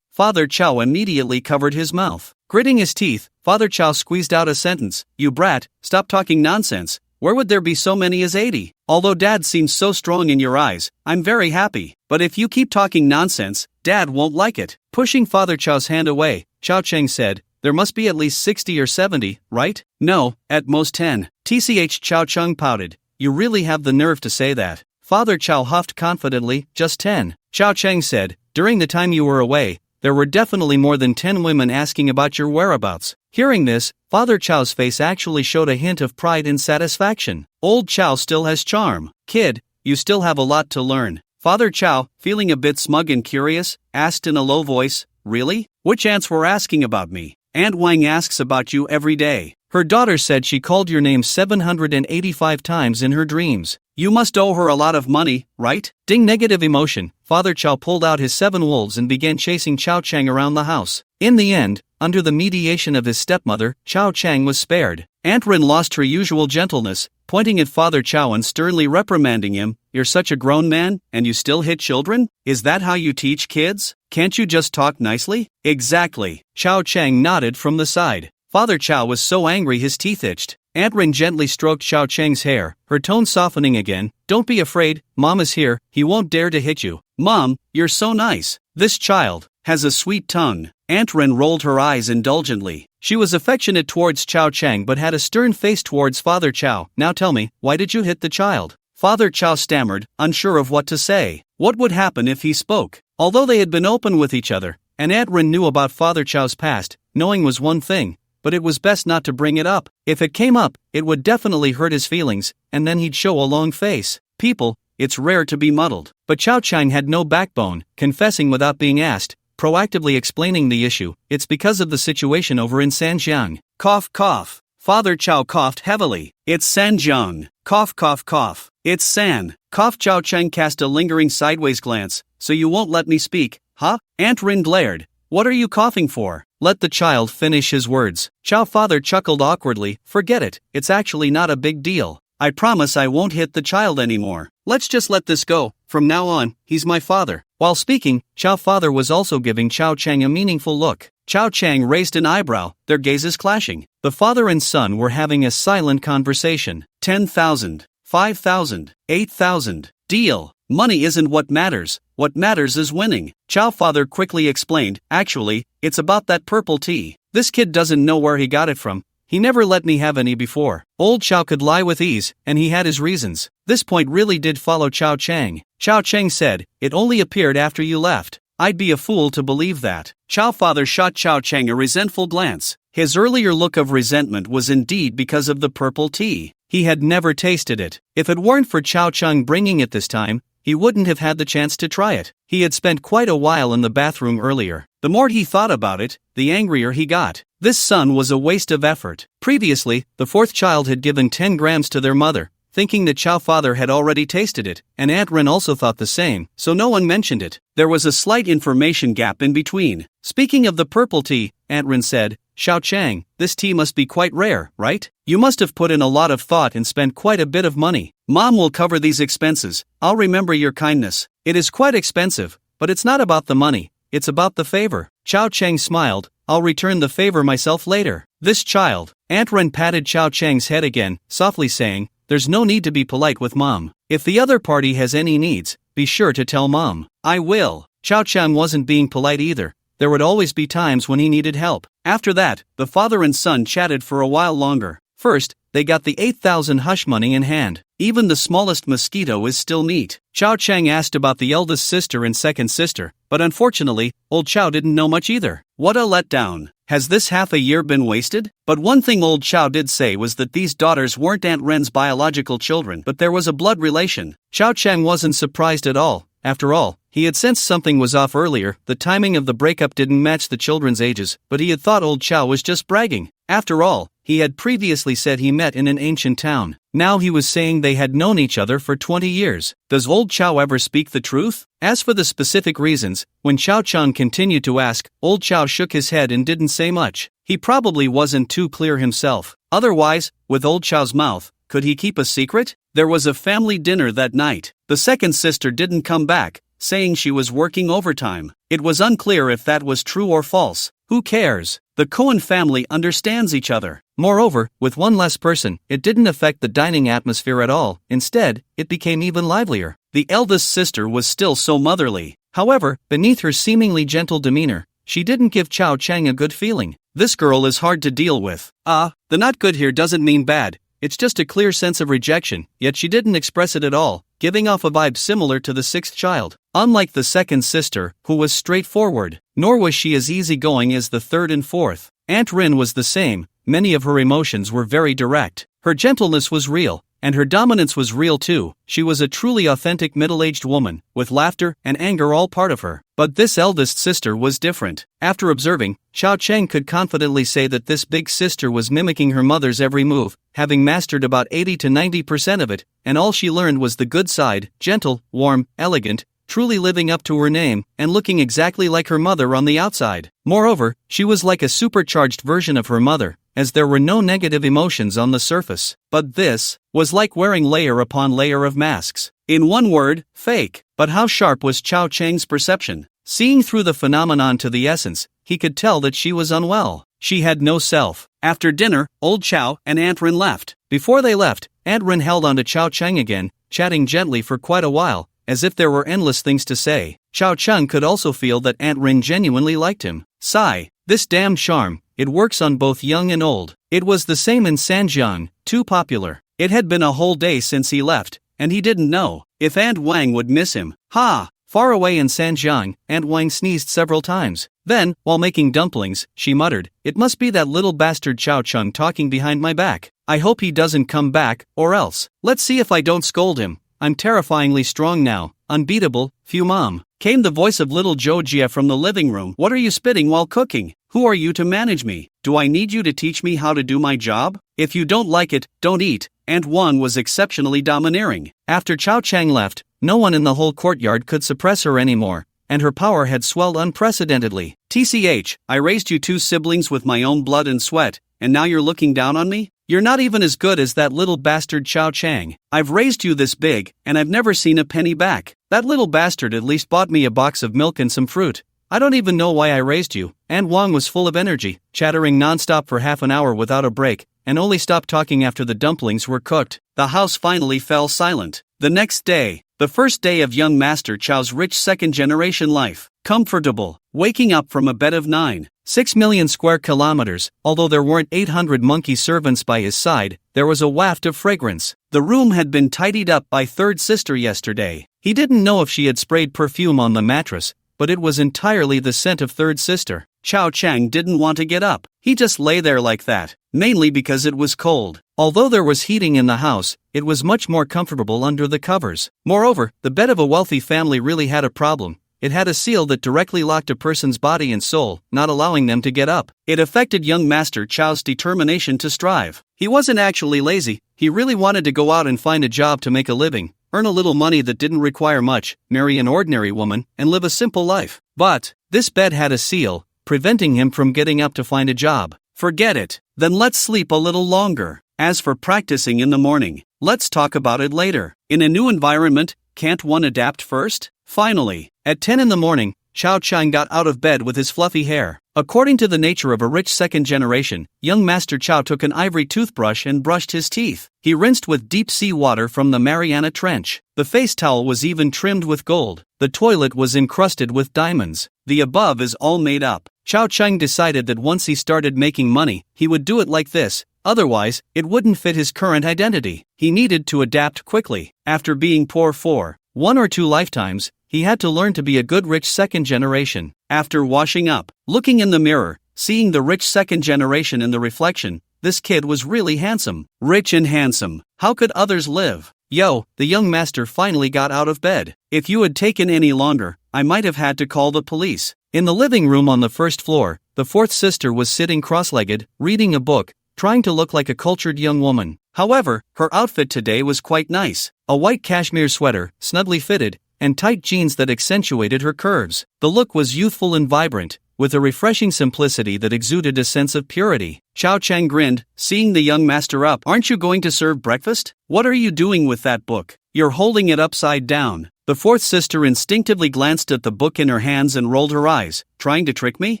Father Chao immediately covered his mouth. Gritting his teeth, Father Chao squeezed out a sentence. "You brat, stop talking nonsense. Where would there be so many as 80? Although Dad seems so strong in your eyes, I'm very happy. But if you keep talking nonsense, Dad won't like it." Pushing Father Chao's hand away, Chao Chang said, "There must be at least 60 or 70, right?" "No, at most 10. TCH Chao Chang pouted. "You really have the nerve to say that." Father Chao huffed confidently, "Just 10. Chao Chang said, "During the time you were away, there were definitely more than 10 women asking about your whereabouts." Hearing this, Father Chao's face actually showed a hint of pride and satisfaction. Old Chao still has charm. "Kid, you still have a lot to learn." Father Chao, feeling a bit smug and curious, asked in a low voice, "Really? Which aunts were asking about me?" "Aunt Wang asks about you every day. Her daughter said she called your name 785 times in her dreams. You must owe her a lot of money, right?" Ding negative emotion, Father Chao pulled out his 7 wolves and began chasing Chao Chang around the house. In the end, under the mediation of his stepmother, Chao Chang was spared. Aunt Rin lost her usual gentleness, pointing at Father Chao and sternly reprimanding him. "You're such a grown man, and you still hit children? Is that how you teach kids? Can't you just talk nicely?" "Exactly." Chao Chang nodded from the side. Father Chao was so angry his teeth itched. Aunt Rin gently stroked Chao Chang's hair, her tone softening again. "Don't be afraid, Mom is here, he won't dare to hit you." "Mom, you're so nice. This child has a sweet tongue." Aunt Rin rolled her eyes indulgently. She was affectionate towards Chao Chang but had a stern face towards Father Chao. "Now tell me, why did you hit the child?" Father Chao stammered, unsure of what to say. What would happen if he spoke? Although they had been open with each other, and Aunt Rin knew about Father Chao's past, knowing was one thing, but it was best not to bring it up. If it came up, it would definitely hurt his feelings, and then he'd show a long face. People, it's rare to be muddled. But Chao Chang had no backbone, confessing without being asked, proactively explaining the issue. "It's because of the situation over in Sanjiang." Cough cough. Father Chao coughed heavily. "It's Sanjiang." Cough cough cough. "It's San." Cough. Chao Chang cast a lingering sideways glance. "So you won't let me speak, huh?" Aunt Rin glared. "What are you coughing for?" Let the child finish his words. Chao Father chuckled awkwardly. "Forget it, it's actually not a big deal. I promise I won't hit the child anymore. Let's just let this go. From now on, he's my father." While speaking, Chao Father was also giving Chao Chang a meaningful look. Chao Chang raised an eyebrow, their gazes clashing. The father and son were having a silent conversation. 10,000, 5,000, 8,000. Deal. Money isn't what matters. What matters is winning. Chao Father quickly explained, "Actually, it's about that purple tea. This kid doesn't know where he got it from, he never let me have any before. Old Chow could lie with ease, and he had his reasons. This point really did follow Chow Chang. Chow Chang said, "It only appeared after you left. I'd be a fool to believe that." Chow father shot Chow Chang a resentful glance. His earlier look of resentment was indeed because of the purple tea. He had never tasted it. If it weren't for Chow Chang bringing it this time, he wouldn't have had the chance to try it. He had spent quite a while in the bathroom earlier. The more he thought about it, the angrier he got. This son was a waste of effort. Previously, the fourth child had given 10 grams to their mother, thinking that Chow father had already tasted it, and Aunt Ren also thought the same, so no one mentioned it. There was a slight information gap in between. Speaking of the purple tea, Aunt Ren said, "Xiao Chang, this tea must be quite rare, right? You must have put in a lot of thought and spent quite a bit of money. Mom will cover these expenses. I'll remember your kindness. It is quite expensive, but it's not about the money, it's about the favor." Chow Chang smiled. "I'll return the favor myself later." This child. Aunt Ren patted Chow Chang's head again, softly saying, "There's no need to be polite with Mom. If the other party has any needs, be sure to tell Mom." "I will." Chow Chang wasn't being polite either. There would always be times when he needed help. After that, the father and son chatted for a while longer. First, they got the 8,000 hush money in hand. Even the smallest mosquito is still neat. Chow Chang asked about the eldest sister and second sister, but unfortunately, old Chow didn't know much either. What a letdown. Has this half a year been wasted? But one thing old Chow did say was that these daughters weren't Aunt Ren's biological children, but there was a blood relation. Chow Chang wasn't surprised at all. After all, he had sensed something was off earlier. The timing of the breakup didn't match the children's ages, but he had thought old Chow was just bragging. After all, he had previously said he met in an ancient town. Now he was saying they had known each other for 20 years. Does old Chow ever speak the truth? As for the specific reasons, when Chow Chang continued to ask, old Chow shook his head and didn't say much. He probably wasn't too clear himself. Otherwise, with old Chow's mouth, could he keep a secret? There was a family dinner that night. The second sister didn't come back, saying she was working overtime. It was unclear if that was true or false. Who cares? The Cohen family understands each other. Moreover, with one less person, it didn't affect the dining atmosphere at all. Instead, it became even livelier. The eldest sister was still so motherly. However, beneath her seemingly gentle demeanor, she didn't give Chow Chang a good feeling. This girl is hard to deal with. The not good here doesn't mean bad. It's just a clear sense of rejection, yet she didn't express it at all, giving off a vibe similar to the sixth child. Unlike the second sister, who was straightforward, nor was she as easygoing as the third and fourth. Aunt Rin was the same. Many of her emotions were very direct. Her gentleness was real, and her dominance was real too. She was a truly authentic middle-aged woman, with laughter and anger all part of her. But this eldest sister was different. After observing, Chow Chang could confidently say that this big sister was mimicking her mother's every move, having mastered about 80 to 90% of it, and all she learned was the good side, gentle, warm, elegant, truly living up to her name, and looking exactly like her mother on the outside. Moreover, she was like a supercharged version of her mother, as there were no negative emotions on the surface. But this was like wearing layer upon layer of masks. In one word, fake. But how sharp was Chow Chang's perception? Seeing through the phenomenon to the essence, he could tell that she was unwell. She had no self. After dinner, old Chow and Aunt Rin left. Before they left, Aunt Rin held on to Chow Chang again, chatting gently for quite a while, as if there were endless things to say. Chow Chang could also feel that Aunt Rin genuinely liked him. Sigh. This damn charm, it works on both young and old. It was the same in Sanjiang, too popular. It had been a whole day since he left, and he didn't know if Aunt Wang would miss him. Far away in Sanjiang, Aunt Wang sneezed several times. Then, while making dumplings, she muttered, "It must be that little bastard Chow Chang talking behind my back. I hope he doesn't come back, or else. Let's see if I don't scold him. I'm terrifyingly strong now. Unbeatable, phew mom." Came the voice of little Jojia from the living room. "What are you spitting while cooking? Who are you to manage me? Do I need you to teach me how to do my job? If you don't like it, don't eat." Aunt Wang was exceptionally domineering. After Chow Chang left, no one in the whole courtyard could suppress her anymore, and her power had swelled unprecedentedly. "TCH, I raised you 2 siblings with my own blood and sweat, and now you're looking down on me? You're not even as good as that little bastard Chow Chang. I've raised you this big, and I've never seen a penny back. That little bastard at least bought me a box of milk and some fruit. I don't even know why I raised you." Aunt Wang was full of energy, chattering nonstop for half an hour without a break, and only stopped talking after the dumplings were cooked. The house finally fell silent. The next day, The first day of young Master Chow's rich second-generation life. Comfortable. Waking up from a bed of 9.6 million square kilometers, although there weren't 800 monkey servants by his side, there was a waft of fragrance. The room had been tidied up by third sister yesterday. He didn't know if she had sprayed perfume on the mattress, but it was entirely the scent of third sister. Chow Chang didn't want to get up. He just lay there like that, mainly because it was cold. Although there was heating in the house, it was much more comfortable under the covers. Moreover, the bed of a wealthy family really had a problem. It had a seal that directly locked a person's body and soul, not allowing them to get up. It affected young Master Chow's determination to strive. He wasn't actually lazy. He really wanted to go out and find a job to make a living, earn a little money that didn't require much, marry an ordinary woman, and live a simple life. But this bed had a seal, preventing him from getting up to find a job. Forget it. Then let's sleep a little longer. As for practicing in the morning, let's talk about it later. In a new environment, can't one adapt first? Finally, at 10 in the morning, Chow Chang got out of bed with his fluffy hair. According to the nature of a rich second generation, young Master Chow took an ivory toothbrush and brushed his teeth. He rinsed with deep sea water from the Mariana Trench. The face towel was even trimmed with gold. The toilet was encrusted with diamonds. The above is all made up. Chow Chang decided that once he started making money, he would do it like this. Otherwise, it wouldn't fit his current identity. He needed to adapt quickly. After being poor for 1 or 2 lifetimes, he had to learn to be a good rich second generation. After washing up, looking in the mirror, seeing the rich second generation in the reflection, this kid was really handsome. Rich and handsome. How could others live? Yo, the young master finally got out of bed. If you had taken any longer, I might have had to call the police. In the living room on the first floor, the fourth sister was sitting cross-legged, reading a book, trying to look like a cultured young woman. However, her outfit today was quite nice. A white cashmere sweater, snugly fitted, and tight jeans that accentuated her curves. The look was youthful and vibrant, with a refreshing simplicity that exuded a sense of purity. Chow Chang grinned, seeing the young master up. Aren't you going to serve breakfast? What are you doing with that book? You're holding it upside down. The fourth sister instinctively glanced at the book in her hands and rolled her eyes. Trying to trick me?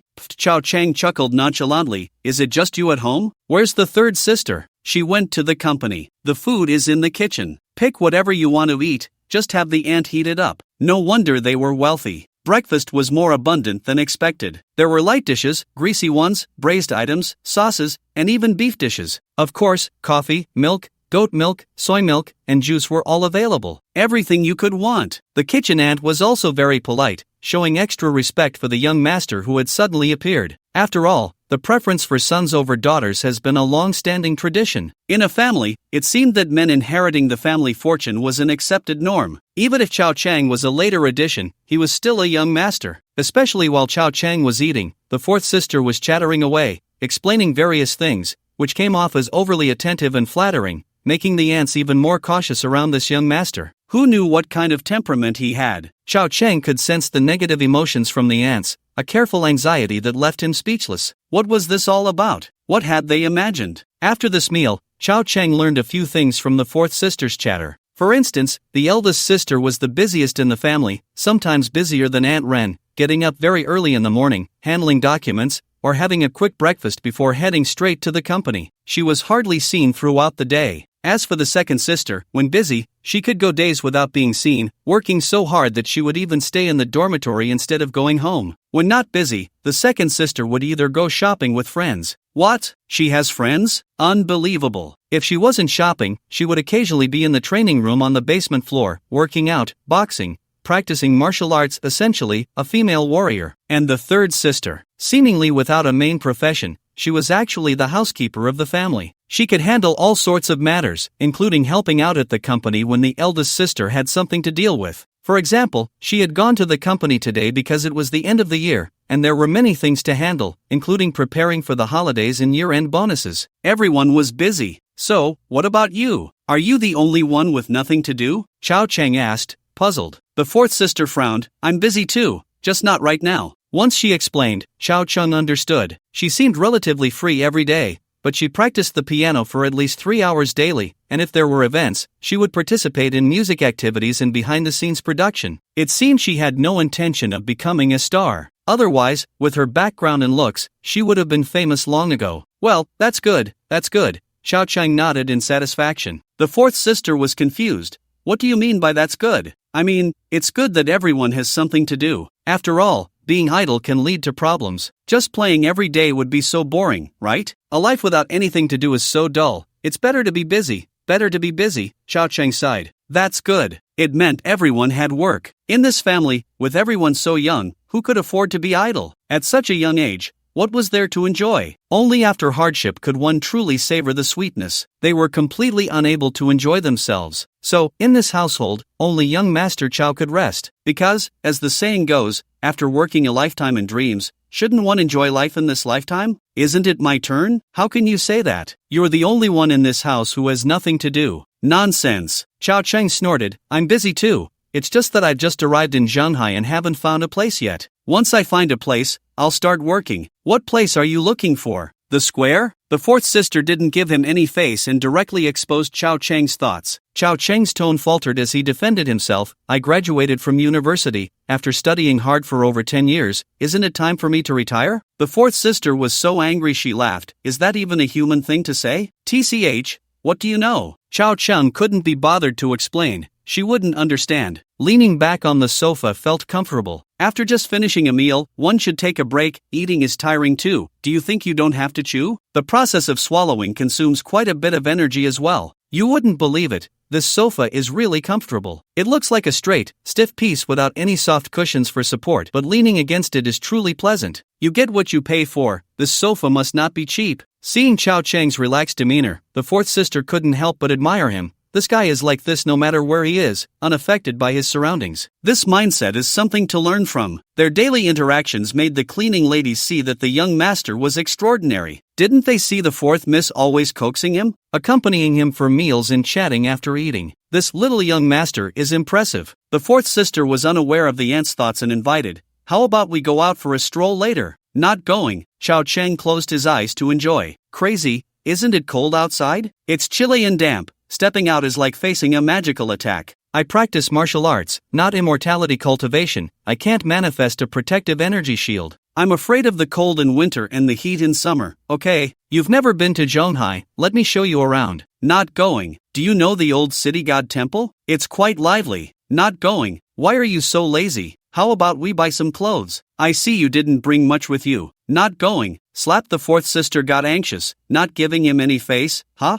Chow Chang chuckled nonchalantly. Is it just you at home? Where's the third sister? She went to the company. The food is in the kitchen. Pick whatever you want to eat. Just have the aunt heat it up. No wonder they were wealthy. Breakfast was more abundant than expected. There were light dishes, greasy ones, braised items, sauces, and even beef dishes. Of course, coffee, milk, goat milk, soy milk, and juice were all available. Everything you could want. The kitchen aunt was also very polite, showing extra respect for the young master who had suddenly appeared. After all, the preference for sons over daughters has been a long-standing tradition. In a family, it seemed that men inheriting the family fortune was an accepted norm. Even if Chow Chang was a later addition, he was still a young master. Especially while Chow Chang was eating, the fourth sister was chattering away, explaining various things, which came off as overly attentive and flattering, making the aunts even more cautious around this young master. Who knew what kind of temperament he had? Chow Chang could sense the negative emotions from the aunts, a careful anxiety that left him speechless. What was this all about? What had they imagined? After this meal, Chow Chang learned a few things from the fourth sister's chatter. For instance, the eldest sister was the busiest in the family, sometimes busier than Aunt Ren, getting up very early in the morning, handling documents, or having a quick breakfast before heading straight to the company. She was hardly seen throughout the day. As for the second sister, when busy, she could go days without being seen, working so hard that she would even stay in the dormitory instead of going home. When not busy, the second sister would either go shopping with friends. What? She has friends? Unbelievable. If she wasn't shopping, she would occasionally be in the training room on the basement floor, working out, boxing, practicing martial arts, essentially, a female warrior. And the third sister, seemingly without a main profession, she was actually the housekeeper of the family. She could handle all sorts of matters, including helping out at the company when the eldest sister had something to deal with. For example, she had gone to the company today because it was the end of the year, and there were many things to handle, including preparing for the holidays and year-end bonuses. Everyone was busy. So, what about you? Are you the only one with nothing to do? Chow Chang asked, puzzled. The fourth sister frowned. I'm busy too, just not right now. Once she explained, Chow Chang understood. She seemed relatively free every day, but she practiced the piano for at least 3 hours daily, and if there were events, she would participate in music activities and behind-the-scenes production. It seemed she had no intention of becoming a star. Otherwise, with her background and looks, she would have been famous long ago. Well, that's good, that's good. Chow Chang nodded in satisfaction. The fourth sister was confused. What do you mean by that's good? I mean, it's good that everyone has something to do. After all, being idle can lead to problems. Just playing every day would be so boring, right? A life without anything to do is so dull. It's better to be busy. Better to be busy, Xiao Cheng sighed. That's good. It meant everyone had work. In this family, with everyone so young, who could afford to be idle? At such a young age, what was there to enjoy? Only after hardship could one truly savor the sweetness. They were completely unable to enjoy themselves. So, in this household, only young Master Chow could rest. Because, as the saying goes, after working a lifetime in dreams, shouldn't one enjoy life in this lifetime? Isn't it my turn? How can you say that? You're the only one in this house who has nothing to do. Nonsense. Xiao Cheng snorted. I'm busy too. It's just that I've just arrived in Shanghai and haven't found a place yet. Once I find a place, I'll start working. What place are you looking for? The square? The fourth sister didn't give him any face and directly exposed Xiao Cheng's thoughts. Xiao Cheng's tone faltered as he defended himself. I graduated from university, after studying hard for over 10 years. Isn't it time for me to retire? The fourth sister was so angry she laughed. Is that even a human thing to say? TCH, what do you know? Xiao Cheng couldn't be bothered to explain. She wouldn't understand. Leaning back on the sofa felt comfortable. After just finishing a meal, one should take a break. Eating is tiring too. Do you think you don't have to chew? The process of swallowing consumes quite a bit of energy as well. You wouldn't believe it. This sofa is really comfortable. It looks like a straight, stiff piece without any soft cushions for support, but leaning against it is truly pleasant. You get what you pay for. This sofa must not be cheap. Seeing Xiao Cheng's relaxed demeanor, the fourth sister couldn't help but admire him. This guy is like this no matter where he is, unaffected by his surroundings. This mindset is something to learn from. Their daily interactions made the cleaning ladies see that the young master was extraordinary. Didn't they see the fourth miss always coaxing him, accompanying him for meals and chatting after eating? This little young master is impressive. The fourth sister was unaware of the aunt's thoughts and invited, how about we go out for a stroll later? Not going. Xiao Cheng closed his eyes to enjoy. Crazy, isn't it cold outside? It's chilly and damp. Stepping out is like facing a magical attack. I practice martial arts, not immortality cultivation. I can't manifest a protective energy shield. I'm afraid of the cold in winter and the heat in summer. Okay, you've never been to Zhonghai, let me show you around. Not going. Do you know the old city god temple? It's quite lively. Not going. Why are you so lazy? How about we buy some clothes? I see you didn't bring much with you. Not going. Slap. The fourth sister got anxious, not giving him any face. Huh?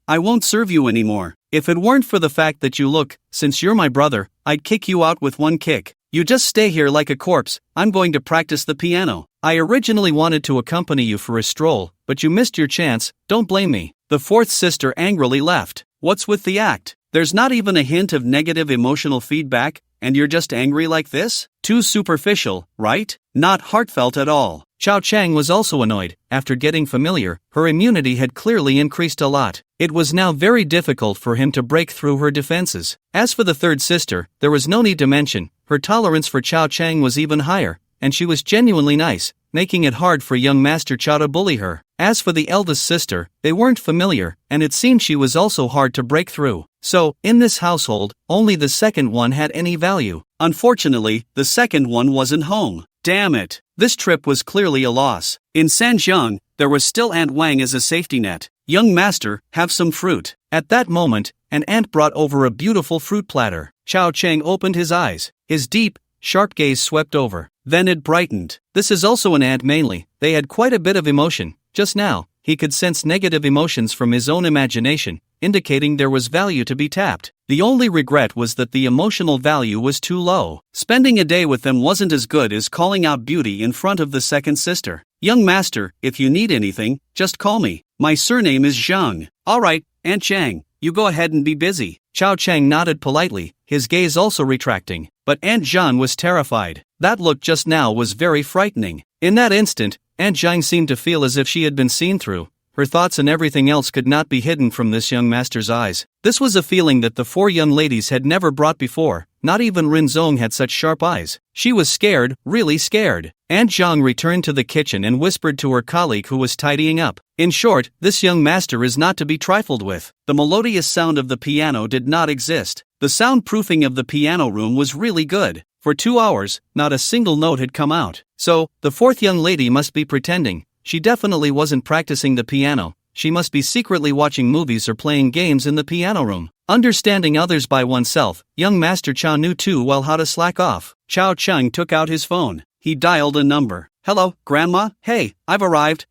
I won't serve you anymore. If it weren't for the fact that you look, since you're my brother, I'd kick you out with one kick. You just stay here like a corpse. I'm going to practice the piano. I originally wanted to accompany you for a stroll, but you missed your chance. Don't blame me. The fourth sister angrily left. What's with the act? There's not even a hint of negative emotional feedback, and you're just angry like this? Too superficial, right? Not heartfelt at all. Xiao Cheng was also annoyed. After getting familiar, her immunity had clearly increased a lot. It was now very difficult for him to break through her defenses. As for the third sister, there was no need to mention. Her tolerance for Xiao Cheng was even higher, and she was genuinely nice, making it hard for young Master Chow to bully her. As for the eldest sister, they weren't familiar, and it seemed she was also hard to break through. So, in this household, only the second one had any value. Unfortunately, the second one wasn't home. Damn it. This trip was clearly a loss. In Sanjiang, there was still Aunt Wang as a safety net. Young master, have some fruit. At that moment, an aunt brought over a beautiful fruit platter. Xiao Cheng opened his eyes. His deep, sharp gaze swept over. Then it brightened. This is also an aunt mainly. They had quite a bit of emotion. Just now, he could sense negative emotions from his own imagination, indicating there was value to be tapped. The only regret was that the emotional value was too low. Spending a day with them wasn't as good as calling out beauty in front of the second sister. Young master, if you need anything, just call me. My surname is Zhang. Alright, Aunt Chang, you go ahead and be busy. Xiao Cheng nodded politely, his gaze also retracting. But Aunt Zhang was terrified. That look just now was very frightening. In that instant, Aunt Zhang seemed to feel as if she had been seen through. Her thoughts and everything else could not be hidden from this young master's eyes. This was a feeling that the four young ladies had never brought before. Not even Rin Zong had such sharp eyes. She was scared, really scared. Aunt Zhang returned to the kitchen and whispered to her colleague who was tidying up. In short, this young master is not to be trifled with. The melodious sound of the piano did not exist. The soundproofing of the piano room was really good. For 2 hours, not a single note had come out. So, the fourth young lady must be pretending. She definitely wasn't practicing the piano. She must be secretly watching movies or playing games in the piano room. Understanding others by oneself, young Master Chow knew too well how to slack off. Chow Chung took out his phone. He dialed a number. Hello, Grandma? Hey, I've arrived.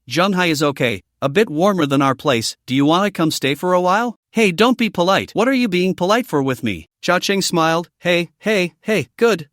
Zhenghai is okay. A bit warmer than our place. Do you want to come stay for a while? Hey, don't be polite. What are you being polite for with me? Chow Cheng smiled. Hey, good,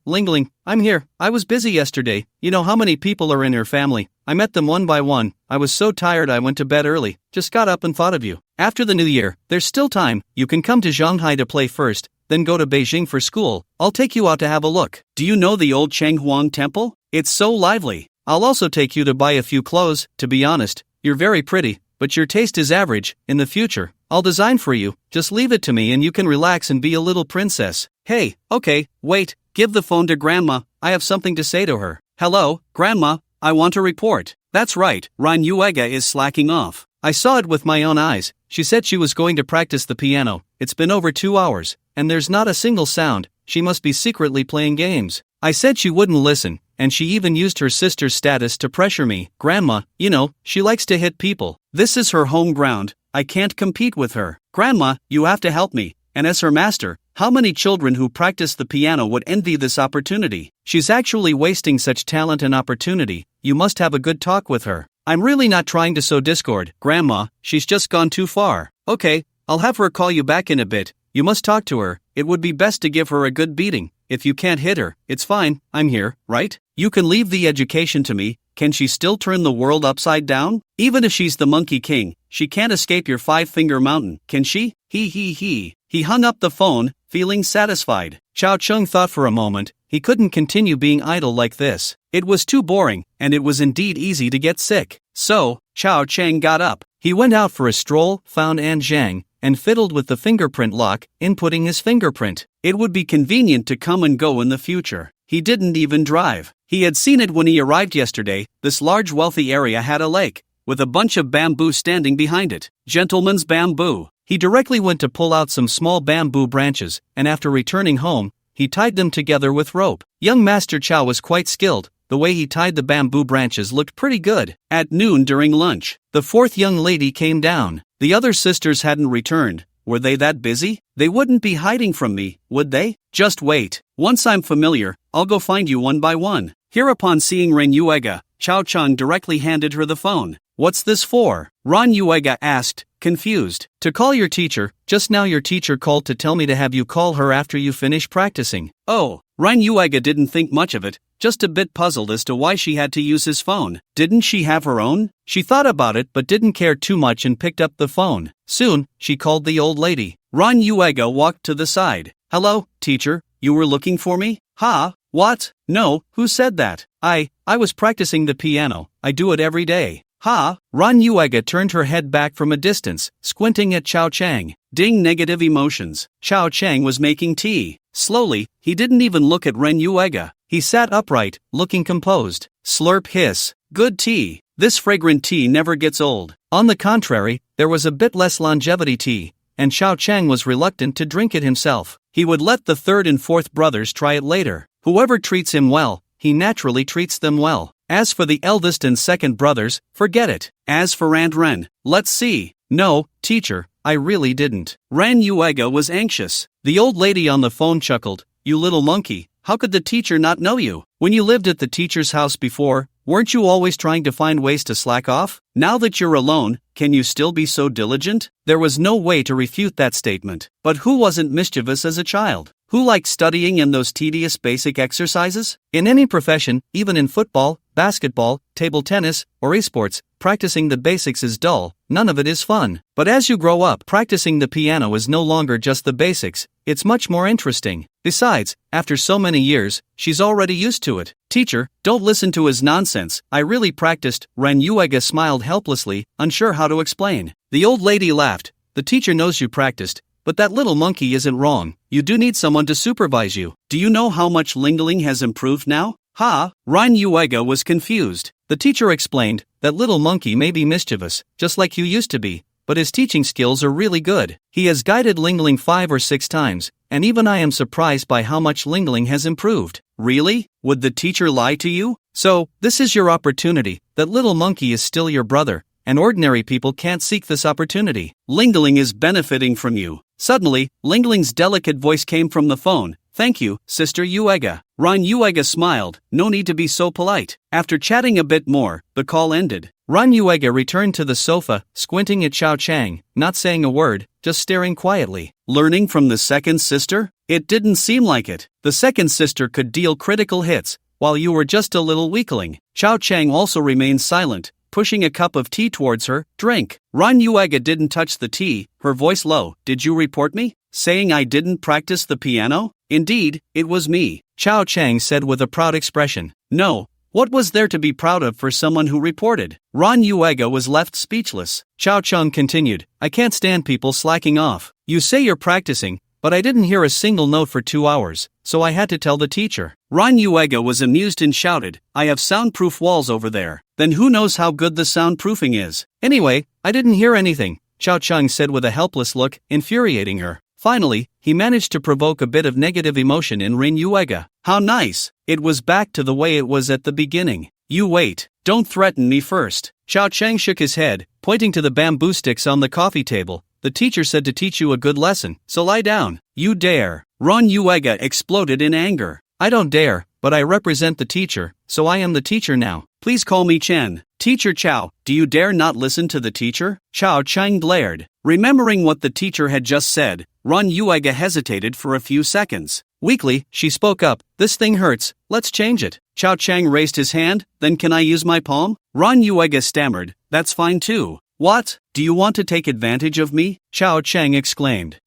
Lingling, I'm here. I was busy yesterday. You know how many people are in your family. I met them one by one. I was so tired I went to bed early. Just got up and thought of you. After the new year, there's still time. You can come to Zhenghai to play first, then go to Beijing for school. I'll take you out to have a look. Do you know the old Chenghuang Temple? It's so lively. I'll also take you to buy a few clothes. To be honest, you're very pretty, but your taste is average. In the future, I'll design for you. Just leave it to me and you can relax and be a little princess. Hey, okay, wait, give the phone to Grandma. I have something to say to her. Hello, Grandma, I want to report. That's right, Ran Yuega is slacking off. I saw it with my own eyes. She said she was going to practice the piano. It's been over 2 hours, and there's not a single sound. She must be secretly playing games. I said she wouldn't listen, and she even used her sister's status to pressure me. Grandma, you know, she likes to hit people. This is her home ground. I can't compete with her. Grandma, you have to help me. And as her master, how many children who practice the piano would envy this opportunity? She's actually wasting such talent and opportunity. You must have a good talk with her. I'm really not trying to sow discord, Grandma. She's just gone too far. Okay, I'll have her call you back in a bit. You must talk to her. It would be best to give her a good beating. If you can't hit her, it's fine. I'm here, right? You can leave the education to me. Can she still turn the world upside down? Even if she's the Monkey King, she can't escape your 5-finger mountain, can she? He hung up the phone, feeling satisfied. Chow Chung thought for a moment. He couldn't continue being idle like this. It was too boring, and it was indeed easy to get sick. So, Chow Cheng got up. He went out for a stroll, found An Zhang, and fiddled with the fingerprint lock, inputting his fingerprint. It would be convenient to come and go in the future. He didn't even drive. He had seen it when he arrived yesterday. This large wealthy area had a lake, with a bunch of bamboo standing behind it. Gentleman's bamboo. He directly went to pull out some small bamboo branches, and after returning home, he tied them together with rope. Young Master Chow was quite skilled. The way he tied the bamboo branches looked pretty good. At noon during lunch, the fourth young lady came down. The other sisters hadn't returned. Were they that busy? They wouldn't be hiding from me, would they? Just wait. Once I'm familiar, I'll go find you one by one. Hereupon, seeing Ren Yuega, Chow Chung directly handed her the phone. What's this for? Ran Yuega asked, confused. To call your teacher. Just now your teacher called to tell me to have you call her after you finish practicing. Oh, Ran Yuega didn't think much of it, just a bit puzzled as to why she had to use his phone. Didn't she have her own? She thought about it but didn't care too much and picked up the phone. Soon, she called the old lady. Ran Yuega walked to the side. Hello, teacher, you were looking for me? Ha? What? No, who said that? I was practicing the piano. I do it every day. Ha! Ran Yuega turned her head back from a distance, squinting at Chow Chang. Ding, negative emotions. Chow Chang was making tea. Slowly, he didn't even look at Ren Yuega. He sat upright, looking composed. Slurp, hiss. Good tea. This fragrant tea never gets old. On the contrary, there was a bit less longevity tea, and Chow Chang was reluctant to drink it himself. He would let the third and fourth brothers try it later. Whoever treats him well, he naturally treats them well. As for the eldest and second brothers, forget it. As for Aunt Ren, let's see. No, teacher, I really didn't. Ran Yuega was anxious. The old lady on the phone chuckled. You little monkey, how could the teacher not know you? When you lived at the teacher's house before, weren't you always trying to find ways to slack off? Now that you're alone, can you still be so diligent? There was no way to refute that statement. But who wasn't mischievous as a child? Who liked studying and those tedious basic exercises? In any profession, even in football, basketball, table tennis, or esports, practicing the basics is dull, none of it is fun. But as you grow up, practicing the piano is no longer just the basics, it's much more interesting. Besides, after so many years, she's already used to it. Teacher, don't listen to his nonsense. I really practiced. Ran Yuega smiled helplessly, unsure how to explain. The old lady laughed. The teacher knows you practiced. But that little monkey isn't wrong. You do need someone to supervise you. Do you know how much Lingling has improved now? Ha! Ran Yuega was confused. The teacher explained, that little monkey may be mischievous, just like you used to be, but his teaching skills are really good. He has guided Lingling 5 or 6 times, and even I am surprised by how much Lingling has improved. Really? Would the teacher lie to you? So, this is your opportunity. That little monkey is still your brother, and ordinary people can't seek this opportunity. Lingling is benefiting from you. Suddenly, Lingling's delicate voice came from the phone. Thank you, Sister Yuega. Ran Yuega smiled. No need to be so polite. After chatting a bit more, the call ended. Ran Yuega returned to the sofa, squinting at Xiao Chang, not saying a word, just staring quietly. Learning from the second sister? It didn't seem like it. The second sister could deal critical hits, while you were just a little weakling. Xiao Chang also remained silent, pushing a cup of tea towards her. Drink. Ran Yuega didn't touch the tea, her voice low. Did you report me? Saying I didn't practice the piano? Indeed, it was me, Xiao Chang said with a proud expression. No. What was there to be proud of for someone who reported? Ran Yuega was left speechless. Xiao Chang continued, I can't stand people slacking off. You say you're practicing, but I didn't hear a single note for 2 hours, so I had to tell the teacher. Ran Yuega was amused and shouted, I have soundproof walls over there. Then who knows how good the soundproofing is? Anyway, I didn't hear anything, Xiao Chang said with a helpless look, infuriating her. Finally, he managed to provoke a bit of negative emotion in Ran Yuega. How nice! It was back to the way it was at the beginning. You wait, don't threaten me first. Xiao Chang shook his head, pointing to the bamboo sticks on the coffee table. The teacher said to teach you a good lesson, so lie down. You dare! Ran Yuega exploded in anger. I don't dare, but I represent the teacher, so I am the teacher now. Please call me Chen. Teacher Chao, do you dare not listen to the teacher? Xiao Chang glared. Remembering what the teacher had just said, Ran Yuega hesitated for a few seconds. Weakly, she spoke up, this thing hurts, let's change it. Xiao Chang raised his hand, then can I use my palm? Ran Yuega stammered, that's fine too. What? Do you want to take advantage of me? Xiao Chang exclaimed.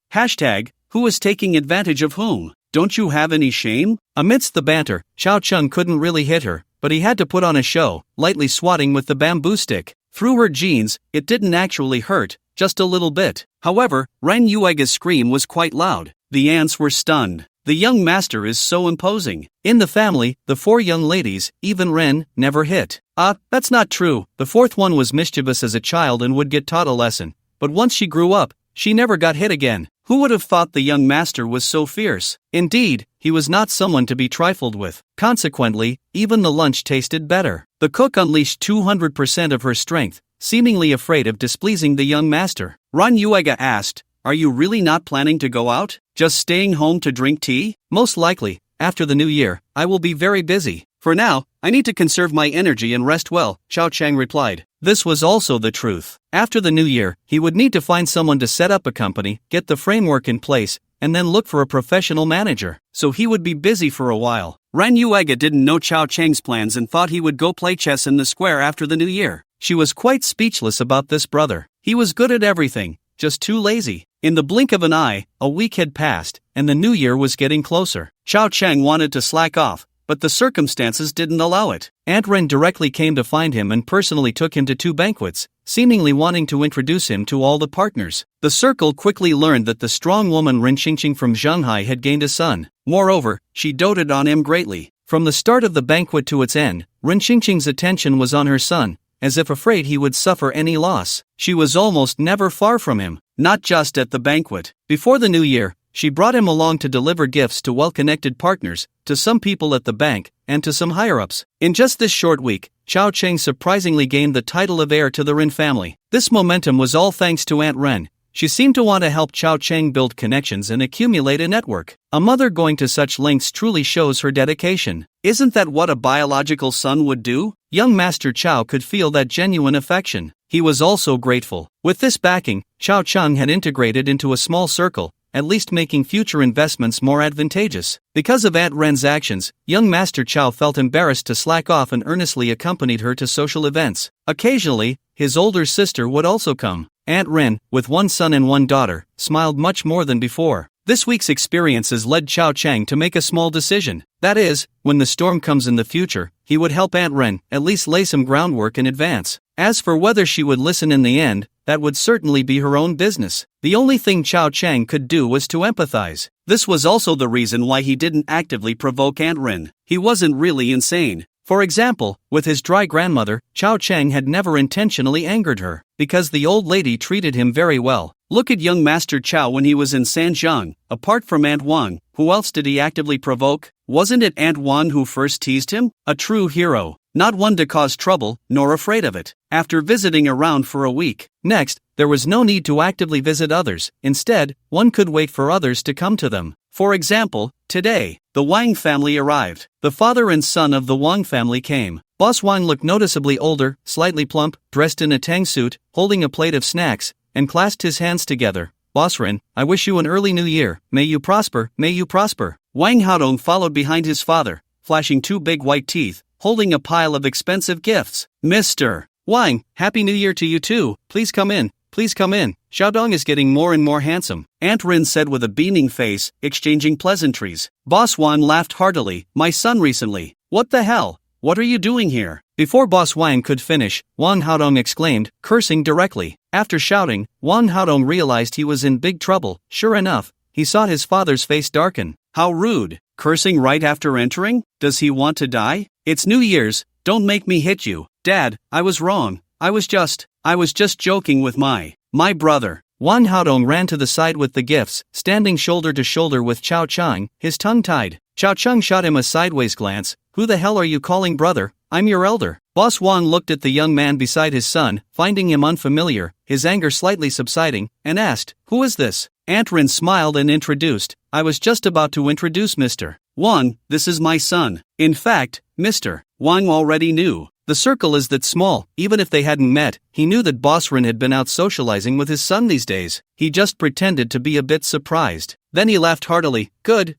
Who is taking advantage of whom? Don't you have any shame? Amidst the banter, Xiao Chang couldn't really hit her, but he had to put on a show, lightly swatting with the bamboo stick. Through her jeans, it didn't actually hurt, just a little bit. However, Ran Yuega's scream was quite loud. The ants were stunned. The young master is so imposing. In the family, the 4 young ladies, even Ren, never hit. That's not true. The 4th one was mischievous as a child and would get taught a lesson. But once she grew up, she never got hit again. Who would have thought the young master was so fierce? Indeed, he was not someone to be trifled with. Consequently, even the lunch tasted better. The cook unleashed 200% of her strength, seemingly afraid of displeasing the young master. Ran Yuega asked, are you really not planning to go out? Just staying home to drink tea? Most likely, after the new year, I will be very busy. For now, I need to conserve my energy and rest well, Xiao Chang replied. This was also the truth. After the new year, he would need to find someone to set up a company, get the framework in place, and then look for a professional manager. So he would be busy for a while. Ran Yuega didn't know Xiao Chang's plans and thought he would go play chess in the square after the new year. She was quite speechless about this brother. He was good at everything, just too lazy. In the blink of an eye, a week had passed, and the new year was getting closer. Xiao Chang wanted to slack off, but the circumstances didn't allow it. Aunt Ren directly came to find him and personally took him to 2 banquets, seemingly wanting to introduce him to all the partners. The circle quickly learned that the strong woman Ren Qingqing from Shanghai had gained a son. Moreover, she doted on him greatly. From the start of the banquet to its end, Ren Qingqing's attention was on her son, as if afraid he would suffer any loss. She was almost never far from him, not just at the banquet. Before the new year, she brought him along to deliver gifts to well-connected partners, to some people at the bank, and to some higher-ups. In just this short week, Xiao Chang surprisingly gained the title of heir to the Ren family. This momentum was all thanks to Aunt Ren. She seemed to want to help Xiao Chang build connections and accumulate a network. A mother going to such lengths truly shows her dedication. Isn't that what a biological son would do? Young Master Xiao could feel that genuine affection. He was also grateful. With this backing, Xiao Chang had integrated into a small circle, at least making future investments more advantageous. Because of Aunt Ren's actions, young Master Xiao felt embarrassed to slack off and earnestly accompanied her to social events. Occasionally, his older sister would also come. Aunt Ren, with 1 son and 1 daughter, smiled much more than before. This week's experiences led Xiao Chang to make a small decision. That is, when the storm comes in the future, he would help Aunt Ren at least lay some groundwork in advance. As for whether she would listen in the end, that would certainly be her own business. The only thing Xiao Chang could do was to empathize. This was also the reason why he didn't actively provoke Aunt Ren. He wasn't really insane. For example, with his dry grandmother, Xiao Chang had never intentionally angered her, because the old lady treated him very well. Look at young Master Chow when he was in Sanjiang. Apart from Aunt Wang, who else did he actively provoke? Wasn't it Aunt Wan who first teased him? A true hero. Not one to cause trouble, nor afraid of it. After visiting around for a week. Next, there was no need to actively visit others. Instead, one could wait for others to come to them. For example, today, the Wang family arrived. The father and son of the Wang family came. Boss Wang looked noticeably older, slightly plump, dressed in a tang suit, holding a plate of snacks, and clasped his hands together. Boss Rin, I wish you an early new year. May you prosper, may you prosper. Wang Haodong followed behind his father, flashing two big white teeth, holding a pile of expensive gifts. Mr. Wang, Happy New Year to you too. Please come in, please come in. Xiaodong is getting more and more handsome, Aunt Rin said with a beaming face, exchanging pleasantries. Boss Wan laughed heartily. My son recently. What the hell? What are you doing here? Before Boss Wang could finish, Wang Haodong exclaimed, cursing directly. After shouting, Wang Haodong realized he was in big trouble. Sure enough, he saw his father's face darken. How rude. Cursing right after entering? Does he want to die? It's New Year's, don't make me hit you. Dad, I was wrong. I was just joking with my brother. Wang Haodong ran to the side with the gifts, standing shoulder to shoulder with Chao Chang, his tongue tied. Chao Chang shot him a sideways glance. Who the hell are you calling brother? I'm your elder. Boss Wang looked at the young man beside his son, finding him unfamiliar, his anger slightly subsiding, and asked, who is this? Aunt Rin smiled and introduced. I was just about to introduce Mr. Wang, this is my son. In fact, Mr. Wang already knew. The circle is that small. Even if they hadn't met, he knew that Boss Rin had been out socializing with his son these days. He just pretended to be a bit surprised. Then he laughed heartily. Good,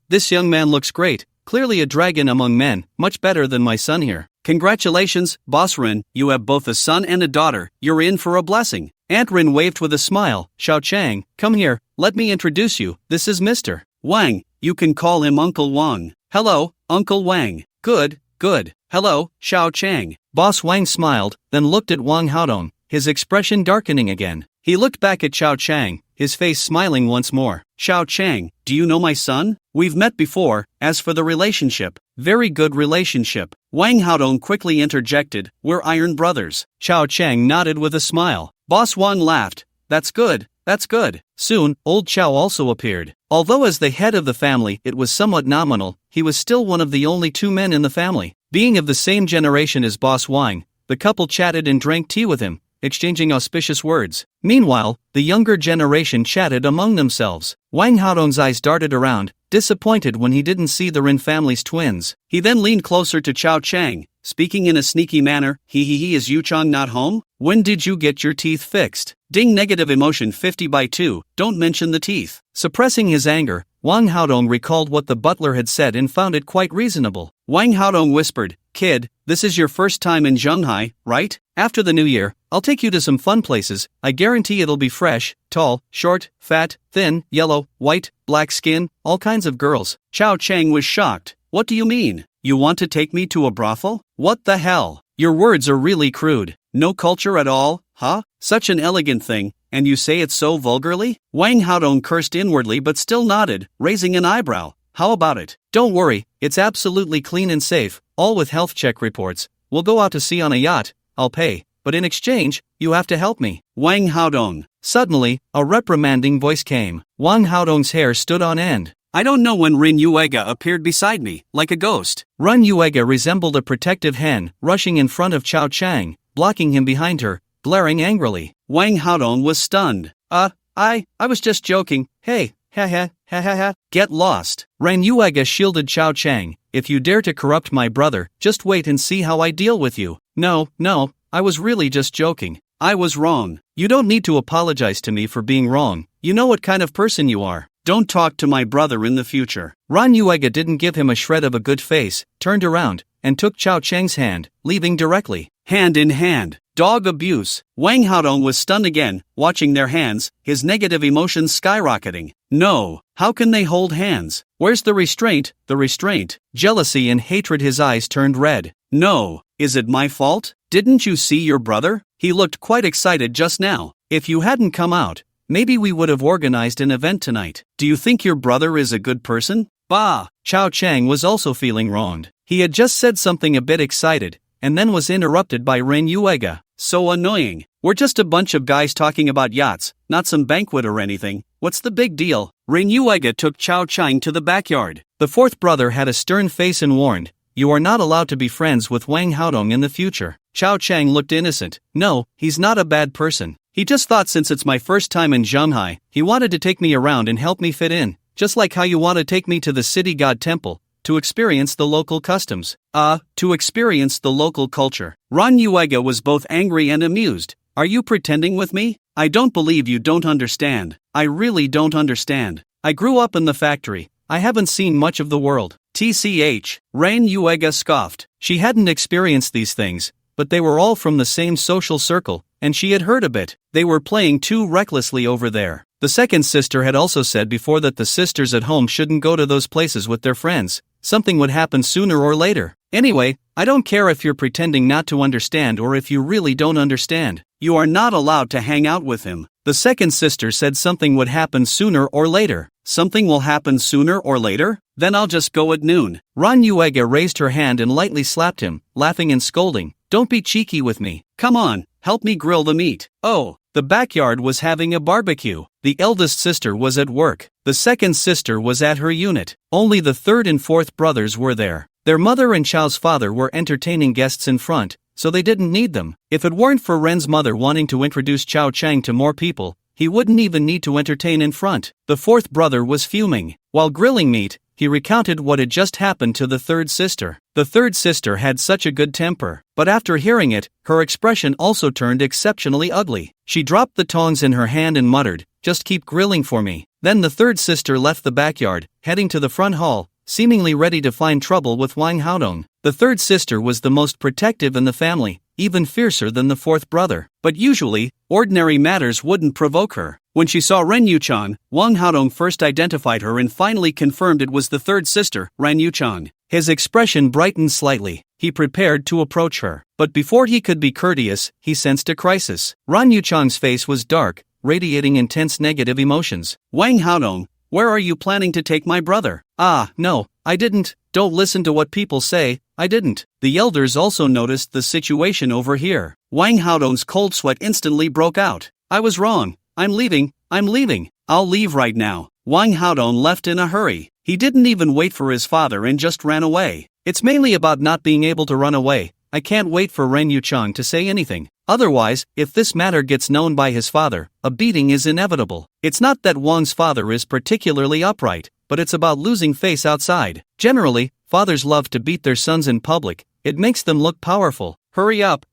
this young man looks great. Clearly a dragon among men, much better than my son here. Congratulations, Boss Rin, you have both a son and a daughter. You're in for a blessing. Aunt Rin waved with a smile. Xiao Chang, come here, let me introduce you. This is Mr. Wang. You can call him Uncle Wang. Hello, Uncle Wang. Good. Hello, Xiao Chang. Boss Wang smiled, then looked at Wang Haodong, his expression darkening again. He looked back at Xiao Chang, his face smiling once more. Xiao Chang, do you know my son? We've met before. As for the relationship, very good relationship. Wang Haodong quickly interjected, we're iron brothers. Xiao Chang nodded with a smile. Boss Wang laughed. That's good. Soon, old Chow also appeared. Although as the head of the family it was somewhat nominal, he was still one of the only two men in the family. Being of the same generation as Boss Wang, the couple chatted and drank tea with him, exchanging auspicious words. Meanwhile, the younger generation chatted among themselves. Wang Haodong's eyes darted around, disappointed when he didn't see the Rin family's twins. He then leaned closer to Chao Chang, speaking in a sneaky manner. Is Yu Chang not home? When did you get your teeth fixed? Ding, negative emotion 50/2, don't mention the teeth. Suppressing his anger, Wang Haodong recalled what the butler had said and found it quite reasonable. Wang Haodong whispered, kid, this is your first time in Zhenghai, right? After the new year, I'll take you to some fun places. I guarantee it'll be fresh, tall, short, fat, thin, yellow, white, black skin, all kinds of girls. Chao Chang was shocked. What do you mean? You want to take me to a brothel? What the hell? Your words are really crude. No culture at all, huh? Such an elegant thing, and you say it so vulgarly? Wang Haodong cursed inwardly but still nodded, raising an eyebrow. How about it? Don't worry, it's absolutely clean and safe, all with health check reports. We'll go out to sea on a yacht, I'll pay, but in exchange, you have to help me. Wang Haodong. Suddenly, a reprimanding voice came. Wang Haodong's hair stood on end. I don't know when Rin Yuega appeared beside me, like a ghost. Rin Yuega resembled a protective hen, rushing in front of Chao Chang, blocking him behind her, glaring angrily. Wang Haodong was stunned. I was just joking. Hey, ha. Get lost. Rin Yuega shielded Chao Chang. If you dare to corrupt my brother, just wait and see how I deal with you. No, I was really just joking. I was wrong. You don't need to apologize to me for being wrong. You know what kind of person you are. Don't talk to my brother in the future. Ran Yuega didn't give him a shred of a good face, turned around, and took Chao Chang's hand, leaving directly. Hand in hand. Dog abuse. Wang Haodong was stunned again, watching their hands, his negative emotions skyrocketing. No, how can they hold hands? Where's the restraint? Jealousy and hatred. His eyes turned red. No, is it my fault? Didn't you see your brother? He looked quite excited just now. If you hadn't come out, maybe we would have organized an event tonight. Do you think your brother is a good person? Bah! Chao Chang was also feeling wronged. He had just said something a bit excited, and then was interrupted by Ren Yuega. So annoying. We're just a bunch of guys talking about yachts, not some banquet or anything. What's the big deal? Ren Yuega took Chao Chang to the backyard. The fourth brother had a stern face and warned, "You are not allowed to be friends with Wang Haodong in the future." Chao Chang looked innocent. "No, he's not a bad person. He just thought since it's my first time in Shanghai, he wanted to take me around and help me fit in, just like how you want to take me to the city god temple, to experience the local customs. To experience the local culture." Ren Yuega was both angry and amused. "Are you pretending with me? I don't believe you don't understand. I really don't understand. I grew up in the factory. I haven't seen much of the world." TCH, Ren Yuega scoffed. She hadn't experienced these things, but they were all from the same social circle, and she had heard a bit. They were playing too recklessly over there. The second sister had also said before that the sisters at home shouldn't go to those places with their friends. Something would happen sooner or later. "Anyway, I don't care if you're pretending not to understand or if you really don't understand. You are not allowed to hang out with him." The second sister said something would happen sooner or later. "Something will happen sooner or later? Then I'll just go at noon." Ren Yuega raised her hand and lightly slapped him, laughing and scolding. "Don't be cheeky with me. Come on, help me grill the meat." Oh, the backyard was having a barbecue. The eldest sister was at work. The second sister was at her unit. Only the third and fourth brothers were there. Their mother and Chao's father were entertaining guests in front, so they didn't need them. If it weren't for Ren's mother wanting to introduce Chao Chang to more people, he wouldn't even need to entertain in front. The fourth brother was fuming. While grilling meat, he recounted what had just happened to the third sister. The third sister had such a good temper, but after hearing it, her expression also turned exceptionally ugly. She dropped the tongs in her hand and muttered, "Just keep grilling for me." Then the third sister left the backyard, heading to the front hall, seemingly ready to find trouble with Wang Haodong. The third sister was the most protective in the family, even fiercer than the fourth brother. But usually, ordinary matters wouldn't provoke her. When she saw Ren Yuchan, Wang Haodong first identified her and finally confirmed it was the third sister, Ren Yuchan. His expression brightened slightly. He prepared to approach her. But before he could be courteous, he sensed a crisis. Ren Yuchang's face was dark, radiating intense negative emotions. "Wang Haodong, where are you planning to take my brother?" No, I didn't. Don't listen to what people say, I didn't." The elders also noticed the situation over here. Wang Haodong's cold sweat instantly broke out. "I was wrong. I'm leaving. I'll leave right now." Wang Haodong left in a hurry. He didn't even wait for his father and just ran away. It's mainly about not being able to run away. I can't wait for Ren Yuchang to say anything. Otherwise, if this matter gets known by his father, a beating is inevitable. It's not that Wang's father is particularly upright, but it's about losing face outside. Generally, fathers love to beat their sons in public. It makes them look powerful. Hurry up,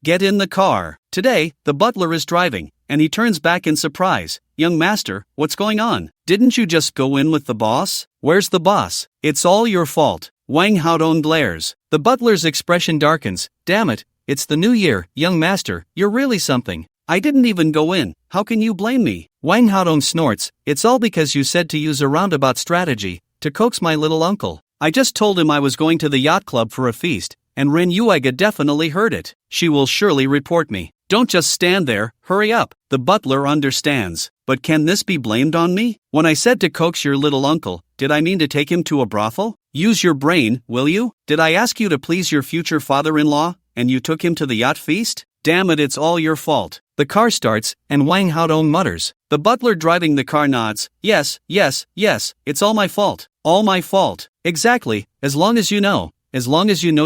get in the car." Today, the butler is driving, and he turns back in surprise. "Young master, what's going on? Didn't you just go in with the boss?" "Where's the boss?" "It's all your fault." Wang Haodong glares. The butler's expression darkens. "Damn it, it's the new year, young master, you're really something. I didn't even go in, how can you blame me?" Wang Haodong snorts. "It's all because you said to use a roundabout strategy, to coax my little uncle. I just told him I was going to the yacht club for a feast, and Ren Yuega definitely heard it. She will surely report me." "Don't just stand there, hurry up." The butler understands. "But can this be blamed on me? When I said to coax your little uncle, did I mean to take him to a brothel? Use your brain, will you? Did I ask you to please your future father-in-law, and you took him to the yacht feast? Damn it, it's all your fault." The car starts, and Wang Haodong mutters. The butler driving the car nods. Yes, it's all my fault. All my fault. Exactly, as long as you know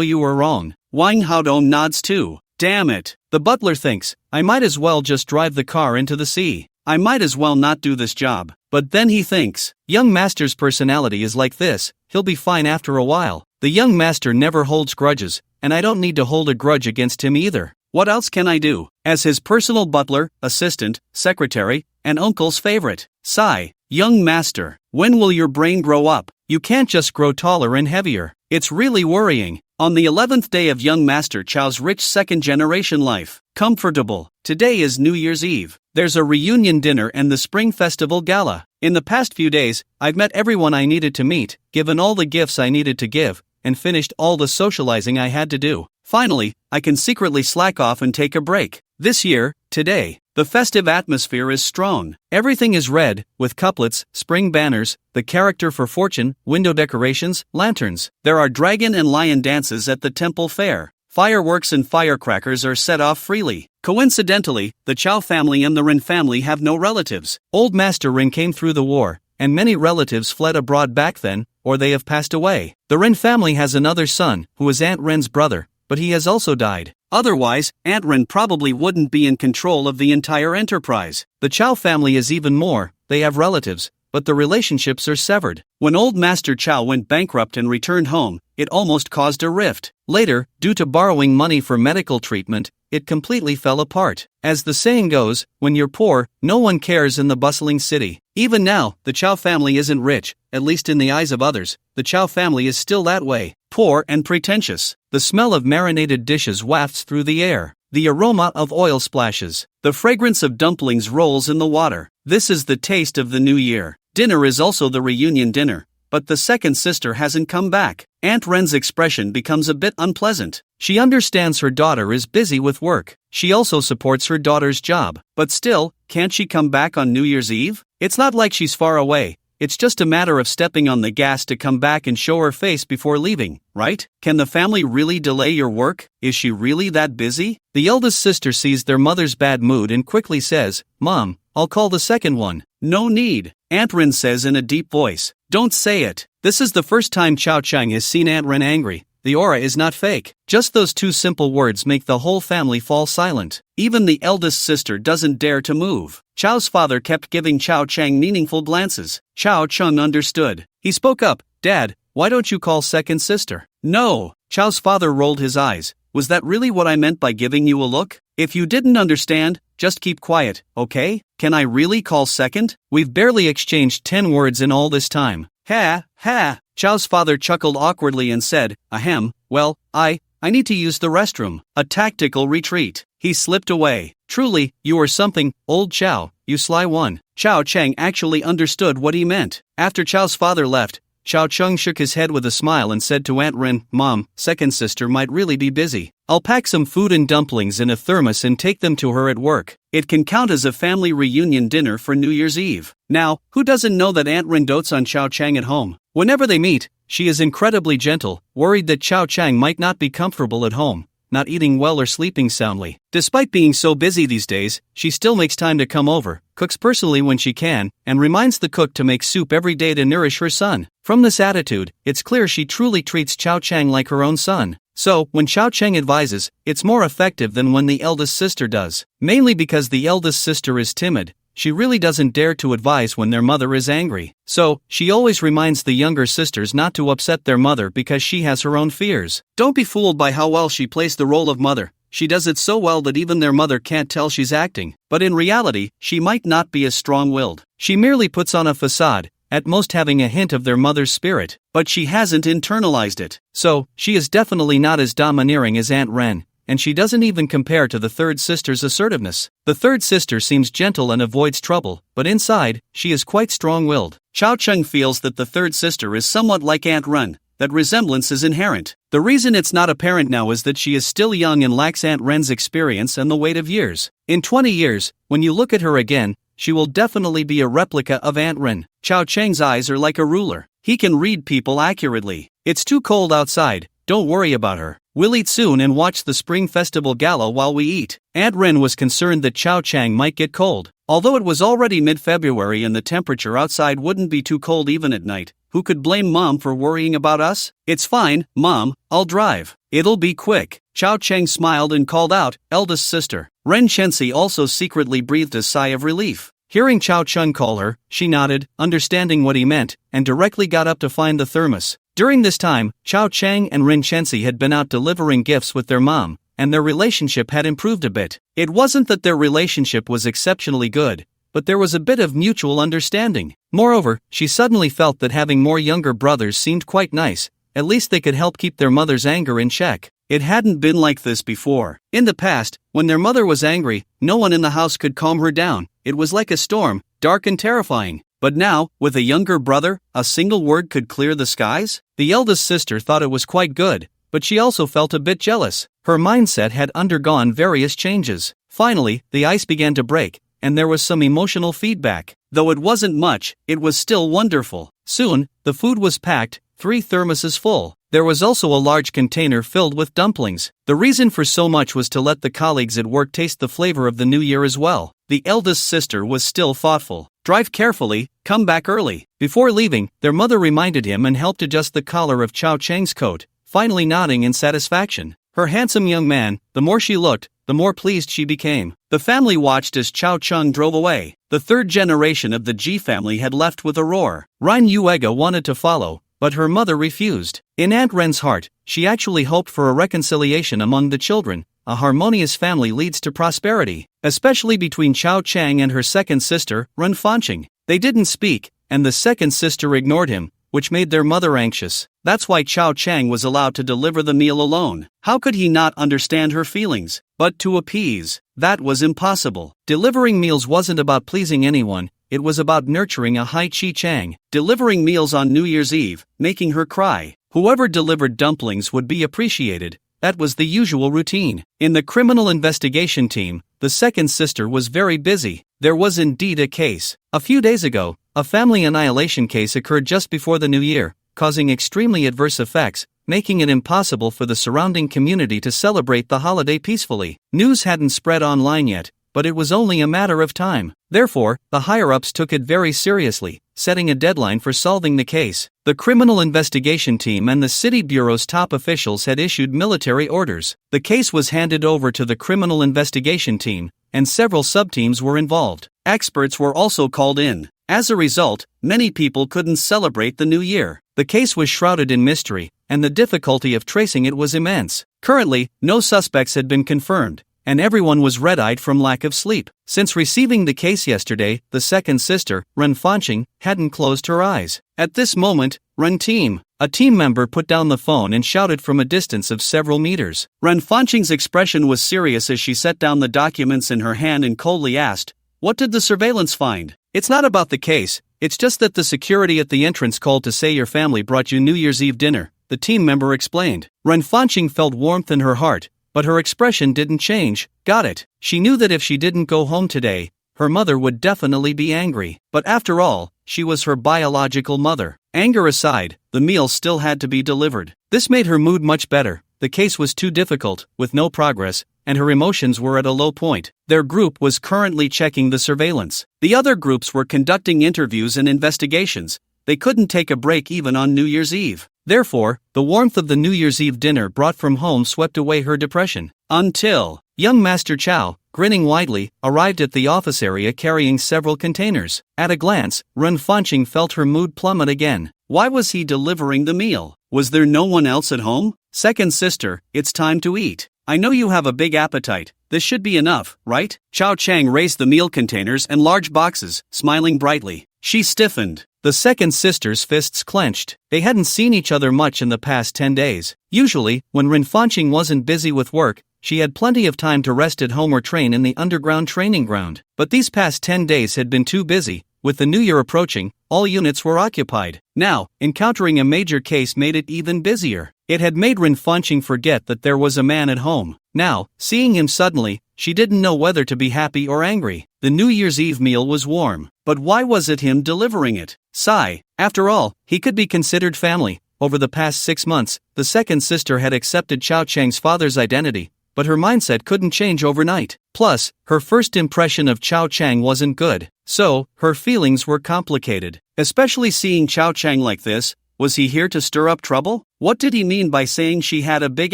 you were wrong. Wang Haodong nods too. Damn it. The butler thinks, I might as well just drive the car into the sea. I might as well not do this job. But then he thinks, young master's personality is like this, he'll be fine after a while. The young master never holds grudges, and I don't need to hold a grudge against him either. What else can I do? As his personal butler, assistant, secretary, and uncle's favorite. Sigh. Young master, when will your brain grow up? You can't just grow taller and heavier. It's really worrying. On the 11th day of young master Chao's rich second-generation life, comfortable. Today is New Year's Eve. There's a reunion dinner and the Spring Festival Gala. In the past few days, I've met everyone I needed to meet, given all the gifts I needed to give, and finished all the socializing I had to do. Finally, I can secretly slack off and take a break. This year, today, the festive atmosphere is strong. Everything is red, with couplets, spring banners, the character for fortune, window decorations, lanterns. There are dragon and lion dances at the temple fair. Fireworks and firecrackers are set off freely. Coincidentally, the Chow family and the Rin family have no relatives. Old Master Rin came through the war, and many relatives fled abroad back then, or they have passed away. The Rin family has another son, who is Aunt Ren's brother, but he has also died. Otherwise, Aunt Ren probably wouldn't be in control of the entire enterprise. The Chow family is even more, they have relatives, but the relationships are severed. When old Master Chow went bankrupt and returned home, it almost caused a rift. Later, due to borrowing money for medical treatment, it completely fell apart. As the saying goes, when you're poor, no one cares in the bustling city. Even now, the Chow family isn't rich, at least in the eyes of others. The Chow family is still that way, poor and pretentious. The smell of marinated dishes wafts through the air. The aroma of oil splashes. The fragrance of dumplings rolls in the water. This is the taste of the new year. Dinner is also the reunion dinner, but the second sister hasn't come back. Aunt Ren's expression becomes a bit unpleasant. She understands her daughter is busy with work. She also supports her daughter's job. But still, can't she come back on New Year's Eve? It's not like she's far away. It's just a matter of stepping on the gas to come back and show her face before leaving, right? Can the family really delay your work? Is she really that busy? The eldest sister sees their mother's bad mood and quickly says, "Mom, I'll call the second one." "No need," Aunt Ren says in a deep voice. "Don't say it." This is the first time Chow Chang has seen Aunt Ren angry. The aura is not fake. Just those two simple words make the whole family fall silent. Even the eldest sister doesn't dare to move. Chow's father kept giving Chow Chang meaningful glances. Chow Chung understood. He spoke up, "Dad, why don't you call second sister?" "No." Chow's father rolled his eyes. "Was that really what I meant by giving you a look? If you didn't understand, just keep quiet, okay? Can I really call second? We've barely exchanged 10 words in all this time." "Ha, ha." Chow's father chuckled awkwardly and said, "Ahem, well, I need to use the restroom." A tactical retreat. He slipped away. "Truly, you are something, old Chow, you sly one." Chow Chang actually understood what he meant. After Chow's father left, Chow Chung shook his head with a smile and said to Aunt Ren, "Mom, second sister might really be busy. I'll pack some food and dumplings in a thermos and take them to her at work. It can count as a family reunion dinner for New Year's Eve." Now, who doesn't know that Aunt Ren dotes on Chow Chang at home? Whenever they meet, she is incredibly gentle, worried that Chow Chang might not be comfortable at home, not eating well or sleeping soundly. Despite being so busy these days, she still makes time to come over, cooks personally when she can, and reminds the cook to make soup every day to nourish her son. From this attitude, it's clear she truly treats Chow Chang like her own son. So, when Chow Chang advises, it's more effective than when the eldest sister does. Mainly because the eldest sister is timid, she really doesn't dare to advise when their mother is angry. So, she always reminds the younger sisters not to upset their mother because she has her own fears. Don't be fooled by how well she plays the role of mother. She does it so well that even their mother can't tell she's acting. But in reality, she might not be as strong-willed. She merely puts on a facade, at most having a hint of their mother's spirit, but she hasn't internalized it. So, she is definitely not as domineering as Aunt Ren, and she doesn't even compare to the third sister's assertiveness. The third sister seems gentle and avoids trouble, but inside, she is quite strong-willed. Chow Chung feels that the third sister is somewhat like Aunt Ren, that resemblance is inherent. The reason it's not apparent now is that she is still young and lacks Aunt Ren's experience and the weight of years. In 20 years, when you look at her again, she will definitely be a replica of Aunt Ren. Chow Chang's eyes are like a ruler. He can read people accurately. "It's too cold outside, don't worry about her. We'll eat soon and watch the Spring Festival Gala while we eat." Aunt Ren was concerned that Chow Chang might get cold. Although it was already mid-February and the temperature outside wouldn't be too cold even at night, who could blame Mom for worrying about us? "It's fine, Mom, I'll drive. It'll be quick." Chow Chang smiled and called out, "Eldest sister." Ren Chensi also secretly breathed a sigh of relief. Hearing Chow Chung call her, she nodded, understanding what he meant, and directly got up to find the thermos. During this time, Chow Chang and Ren Chensi had been out delivering gifts with their mom, and their relationship had improved a bit. It wasn't that their relationship was exceptionally good, but there was a bit of mutual understanding. Moreover, she suddenly felt that having more younger brothers seemed quite nice. At least they could help keep their mother's anger in check. It hadn't been like this before. In the past, when their mother was angry, no one in the house could calm her down. It was like a storm, dark and terrifying. But now, with a younger brother, a single word could clear the skies? The eldest sister thought it was quite good, but she also felt a bit jealous. Her mindset had undergone various changes. Finally, the ice began to break, and there was some emotional feedback. Though it wasn't much, it was still wonderful. Soon, the food was packed, 3 thermoses full. There was also a large container filled with dumplings. The reason for so much was to let the colleagues at work taste the flavor of the new year as well. The eldest sister was still thoughtful. Drive carefully, come back early. Before leaving, their mother reminded him and helped adjust the collar of Chao Chang's coat, finally nodding in satisfaction. Her handsome young man, the more she looked, the more pleased she became. The family watched as Chao Chang drove away. The third generation of the Ji family had left with a roar. Rein Yuega wanted to follow, but her mother refused. In Aunt Ren's heart, she actually hoped for a reconciliation among the children. A harmonious family leads to prosperity, especially between Chao Chang and her second sister, Ren Fanqing. They didn't speak, and the second sister ignored him, which made their mother anxious. That's why Chao Chang was allowed to deliver the meal alone. How could he not understand her feelings? But to appease, that was impossible. Delivering meals wasn't about pleasing anyone, it was about nurturing a Hai Chi Chang. Delivering meals on New Year's Eve, making her cry. Whoever delivered dumplings would be appreciated. That was the usual routine. In the criminal investigation team, the second sister was very busy. There was indeed a case. A few days ago, a family annihilation case occurred just before the new year, causing extremely adverse effects, making it impossible for the surrounding community to celebrate the holiday peacefully. News hadn't spread online yet, but it was only a matter of time. Therefore, the higher-ups took it very seriously, setting a deadline for solving the case. The criminal investigation team and the city bureau's top officials had issued military orders. The case was handed over to the criminal investigation team, and several sub-teams were involved. Experts were also called in. As a result, many people couldn't celebrate the new year. The case was shrouded in mystery, and the difficulty of tracing it was immense. Currently, no suspects had been confirmed, and everyone was red-eyed from lack of sleep. Since receiving the case yesterday, the second sister, Ren Fanqing, hadn't closed her eyes. At this moment, Ren team. A team member put down the phone and shouted from a distance of several meters. Ren Fanqing's expression was serious as she set down the documents in her hand and coldly asked, "What did the surveillance find?" "It's not about the case, it's just that the security at the entrance called to say your family brought you New Year's Eve dinner," the team member explained. Ren Fanqing felt warmth in her heart, but her expression didn't change. Got it. She knew that if she didn't go home today, her mother would definitely be angry. But after all, she was her biological mother. Anger aside, the meal still had to be delivered. This made her mood much better. The case was too difficult, with no progress, and her emotions were at a low point. Their group was currently checking the surveillance. The other groups were conducting interviews and investigations. They couldn't take a break even on New Year's Eve. Therefore, the warmth of the New Year's Eve dinner brought from home swept away her depression. Until young Master Chow, grinning widely, arrived at the office area carrying several containers. At a glance, Ren Fanqing felt her mood plummet again. Why was he delivering the meal? Was there no one else at home? "Second sister, it's time to eat. I know you have a big appetite. This should be enough, right?" Chao Chang raised the meal containers and large boxes, smiling brightly. She stiffened. The second sister's fists clenched. They hadn't seen each other much in the past 10 days. Usually, when Ren Fanqing wasn't busy with work, she had plenty of time to rest at home or train in the underground training ground. But these past 10 days had been too busy. With the new year approaching, all units were occupied. Now, encountering a major case made it even busier. It had made Ren Fanqing forget that there was a man at home. Now, seeing him suddenly, she didn't know whether to be happy or angry. The New Year's Eve meal was warm, but why was it him delivering it? Sigh. After all, he could be considered family. Over the past 6 months, the second sister had accepted Chao Chang's father's identity, but her mindset couldn't change overnight. Plus, her first impression of Chao Chang wasn't good, so her feelings were complicated. Especially seeing Chao Chang like this. Was he here to stir up trouble? What did he mean by saying she had a big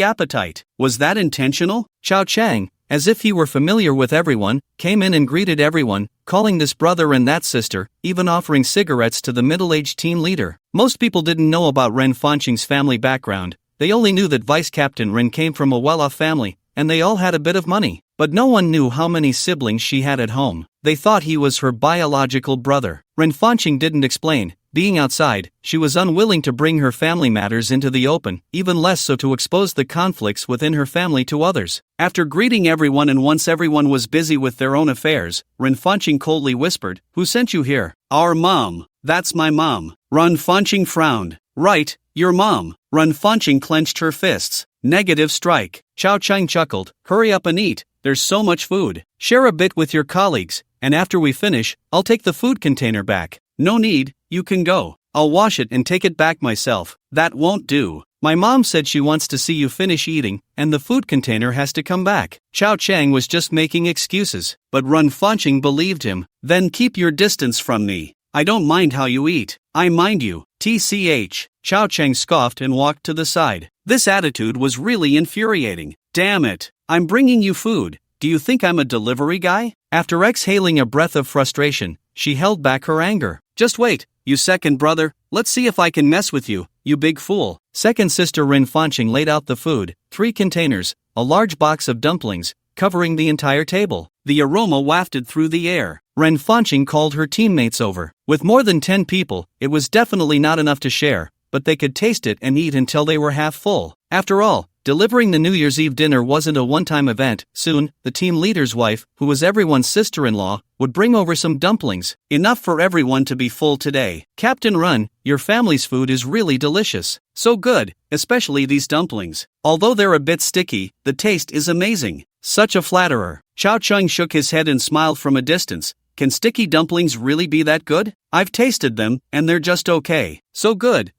appetite? Was that intentional? Chao Chang, as if he were familiar with everyone, came in and greeted everyone, calling this brother and that sister, even offering cigarettes to the middle-aged team leader. Most people didn't know about Ren Fanqing's family background. They only knew that Vice Captain Ren came from a well-off family, and they all had a bit of money. But no one knew how many siblings she had at home. They thought he was her biological brother. Ren Fanqing didn't explain. Being outside, she was unwilling to bring her family matters into the open, even less so to expose the conflicts within her family to others. After greeting everyone and once everyone was busy with their own affairs, Ren Fanqing coldly whispered, "Who sent you here?" "Our mom. That's my mom." Ren Fanqing frowned. "Right, your mom." Ren Fanqing clenched her fists. Negative strike. Chao Chang chuckled. "Hurry up and eat. There's so much food. Share a bit with your colleagues, and after we finish, I'll take the food container back." "No need, you can go. I'll wash it and take it back myself." "That won't do. My mom said she wants to see you finish eating, and the food container has to come back. Chao Chang was just making excuses, but Ren Fanqing believed him. Then keep your distance from me. I don't mind how you eat. I mind you. TCH. Chao Chang scoffed and walked to the side. This attitude was really infuriating. Damn it. I'm bringing you food. Do you think I'm a delivery guy? After exhaling a breath of frustration, she held back her anger. Just wait, you second brother. Let's see if I can mess with you, you big fool. Second sister Ren Fanqing laid out the food, 3 containers, a large box of dumplings, covering the entire table. The aroma wafted through the air. Ren Fanqing called her teammates over. With more than 10 people, it was definitely not enough to share, but they could taste it and eat until they were half full. After all, delivering the New Year's Eve dinner wasn't a one-time event. Soon, the team leader's wife, who was everyone's sister-in-law, would bring over some dumplings. Enough for everyone to be full today. Captain Run, your family's food is really delicious. So good, especially these dumplings. Although they're a bit sticky, the taste is amazing. Such a flatterer. Chao Chang shook his head and smiled from a distance. Can sticky dumplings really be that good? I've tasted them, and they're just okay. So good,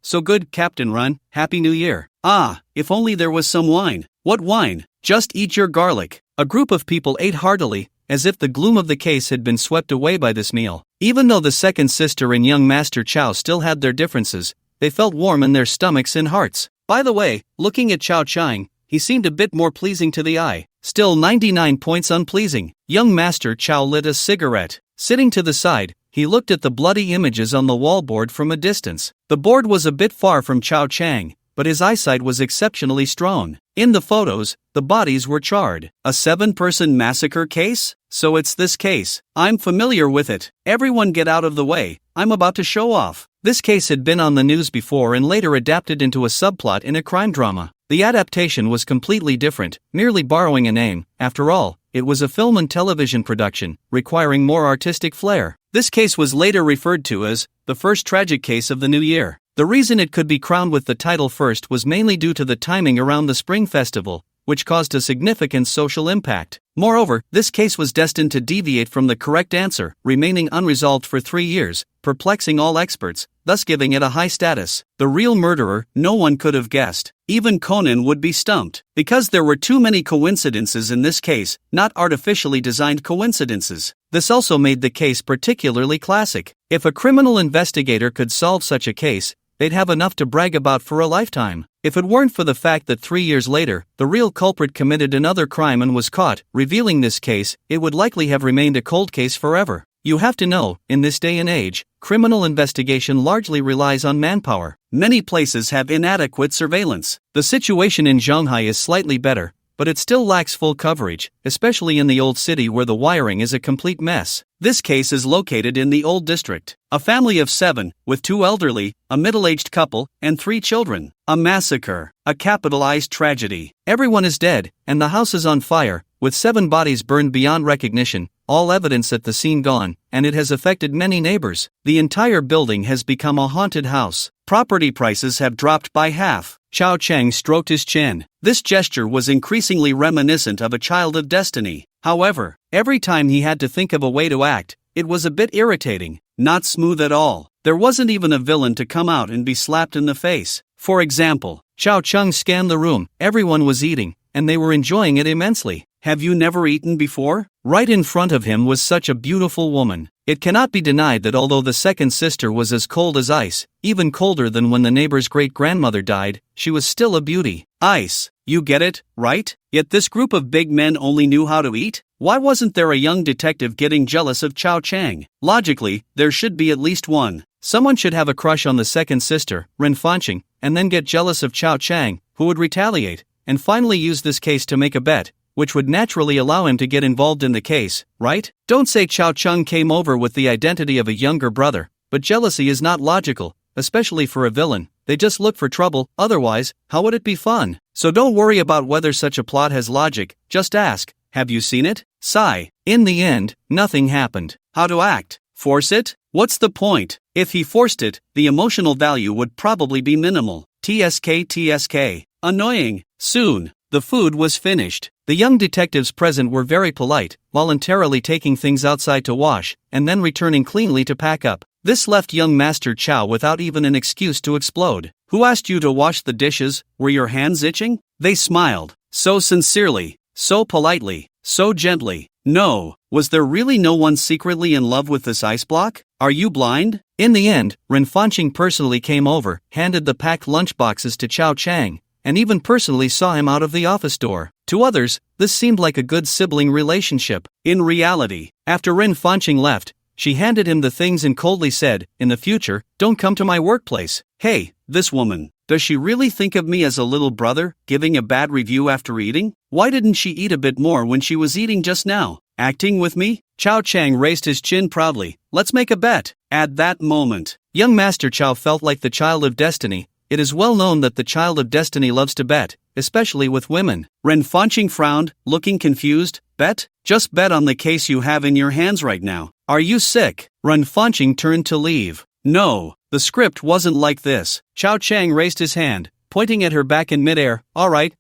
Captain Run. Happy New Year. Ah, if only there was some wine. What wine? Just eat your garlic. A group of people ate heartily, as if the gloom of the case had been swept away by this meal. Even though the second sister and young Master Chao still had their differences, they felt warm in their stomachs and hearts. By the way, looking at Chao Chang, he seemed a bit more pleasing to the eye. Still 99 points unpleasing. Young Master Chao lit a cigarette. Sitting to the side, he looked at the bloody images on the wallboard from a distance. The board was a bit far from Chao Chang, but his eyesight was exceptionally strong. In the photos, the bodies were charred. A 7-person massacre case? So it's this case. I'm familiar with it. Everyone get out of the way. I'm about to show off. This case had been on the news before and later adapted into a subplot in a crime drama. The adaptation was completely different, merely borrowing a name. After all, it was a film and television production, requiring more artistic flair. This case was later referred to as the first tragic case of the new year. The reason it could be crowned with the title first was mainly due to the timing around the Spring Festival, which caused a significant social impact. Moreover, this case was destined to deviate from the correct answer, remaining unresolved for 3 years, perplexing all experts, thus giving it a high status. The real murderer, no one could have guessed. Even Conan would be stumped. Because there were too many coincidences in this case, not artificially designed coincidences. This also made the case particularly classic. If a criminal investigator could solve such a case, they'd have enough to brag about for a lifetime. If it weren't for the fact that 3 years later, the real culprit committed another crime and was caught, revealing this case, it would likely have remained a cold case forever. You have to know, in this day and age, criminal investigation largely relies on manpower. Many places have inadequate surveillance. The situation in Shanghai is slightly better, but it still lacks full coverage, especially in the old city where the wiring is a complete mess. This case is located in the old district. A family of 7, with 2 elderly, a middle-aged couple, and 3 children. A massacre. A capitalized tragedy. Everyone is dead, and the house is on fire, with 7 bodies burned beyond recognition, all evidence at the scene gone, and it has affected many neighbors. The entire building has become a haunted house. Property prices have dropped by half. Chao Chang stroked his chin. This gesture was increasingly reminiscent of a child of destiny. However, every time he had to think of a way to act, it was a bit irritating, not smooth at all. There wasn't even a villain to come out and be slapped in the face. For example, Chao Chang scanned the room. Everyone was eating, and they were enjoying it immensely. Have you never eaten before? Right in front of him was such a beautiful woman. It cannot be denied that although the second sister was as cold as ice, even colder than when the neighbor's great-grandmother died, she was still a beauty. Ice. You get it, right? Yet this group of big men only knew how to eat? Why wasn't there a young detective getting jealous of Chao Chang? Logically, there should be at least one. Someone should have a crush on the second sister, Ren Fanqing, and then get jealous of Chao Chang, who would retaliate, and finally use this case to make a bet, which would naturally allow him to get involved in the case, right? Don't say Chao Chang came over with the identity of a younger brother, but jealousy is not logical, especially for a villain. They just look for trouble, otherwise, how would it be fun? So don't worry about whether such a plot has logic, just ask, have you seen it? Sigh. In the end, nothing happened. How to act? Force it? What's the point? If he forced it, the emotional value would probably be minimal. TSK. Annoying. Soon, the food was finished. The young detectives present were very polite, voluntarily taking things outside to wash, and then returning cleanly to pack up. This left young Master Chao without even an excuse to explode. Who asked you to wash the dishes? Were your hands itching? They smiled. So sincerely, so politely, so gently. No, was there really no one secretly in love with this ice block? Are you blind? In the end, Ren Fanqing personally came over, handed the packed lunchboxes to Chao Chang, and even personally saw him out of the office door. To others, this seemed like a good sibling relationship. In reality, after Ren Fanqing left, she handed him the things and coldly said, "In the future, don't come to my workplace." Hey, this woman, does she really think of me as a little brother, giving a bad review after eating? Why didn't she eat a bit more when she was eating just now? Acting with me? Chao Chang raised his chin proudly. Let's make a bet. At that moment, young Master Chao felt like the child of destiny. It is well known that the child of destiny loves to bet, especially with women. Ren Fanqing frowned, looking confused. Bet? Just bet on the case you have in your hands right now. Are you sick? Ren Fanqing turned to leave. No, the script wasn't like this. Chao Chang raised his hand, pointing at her back in midair. Alright,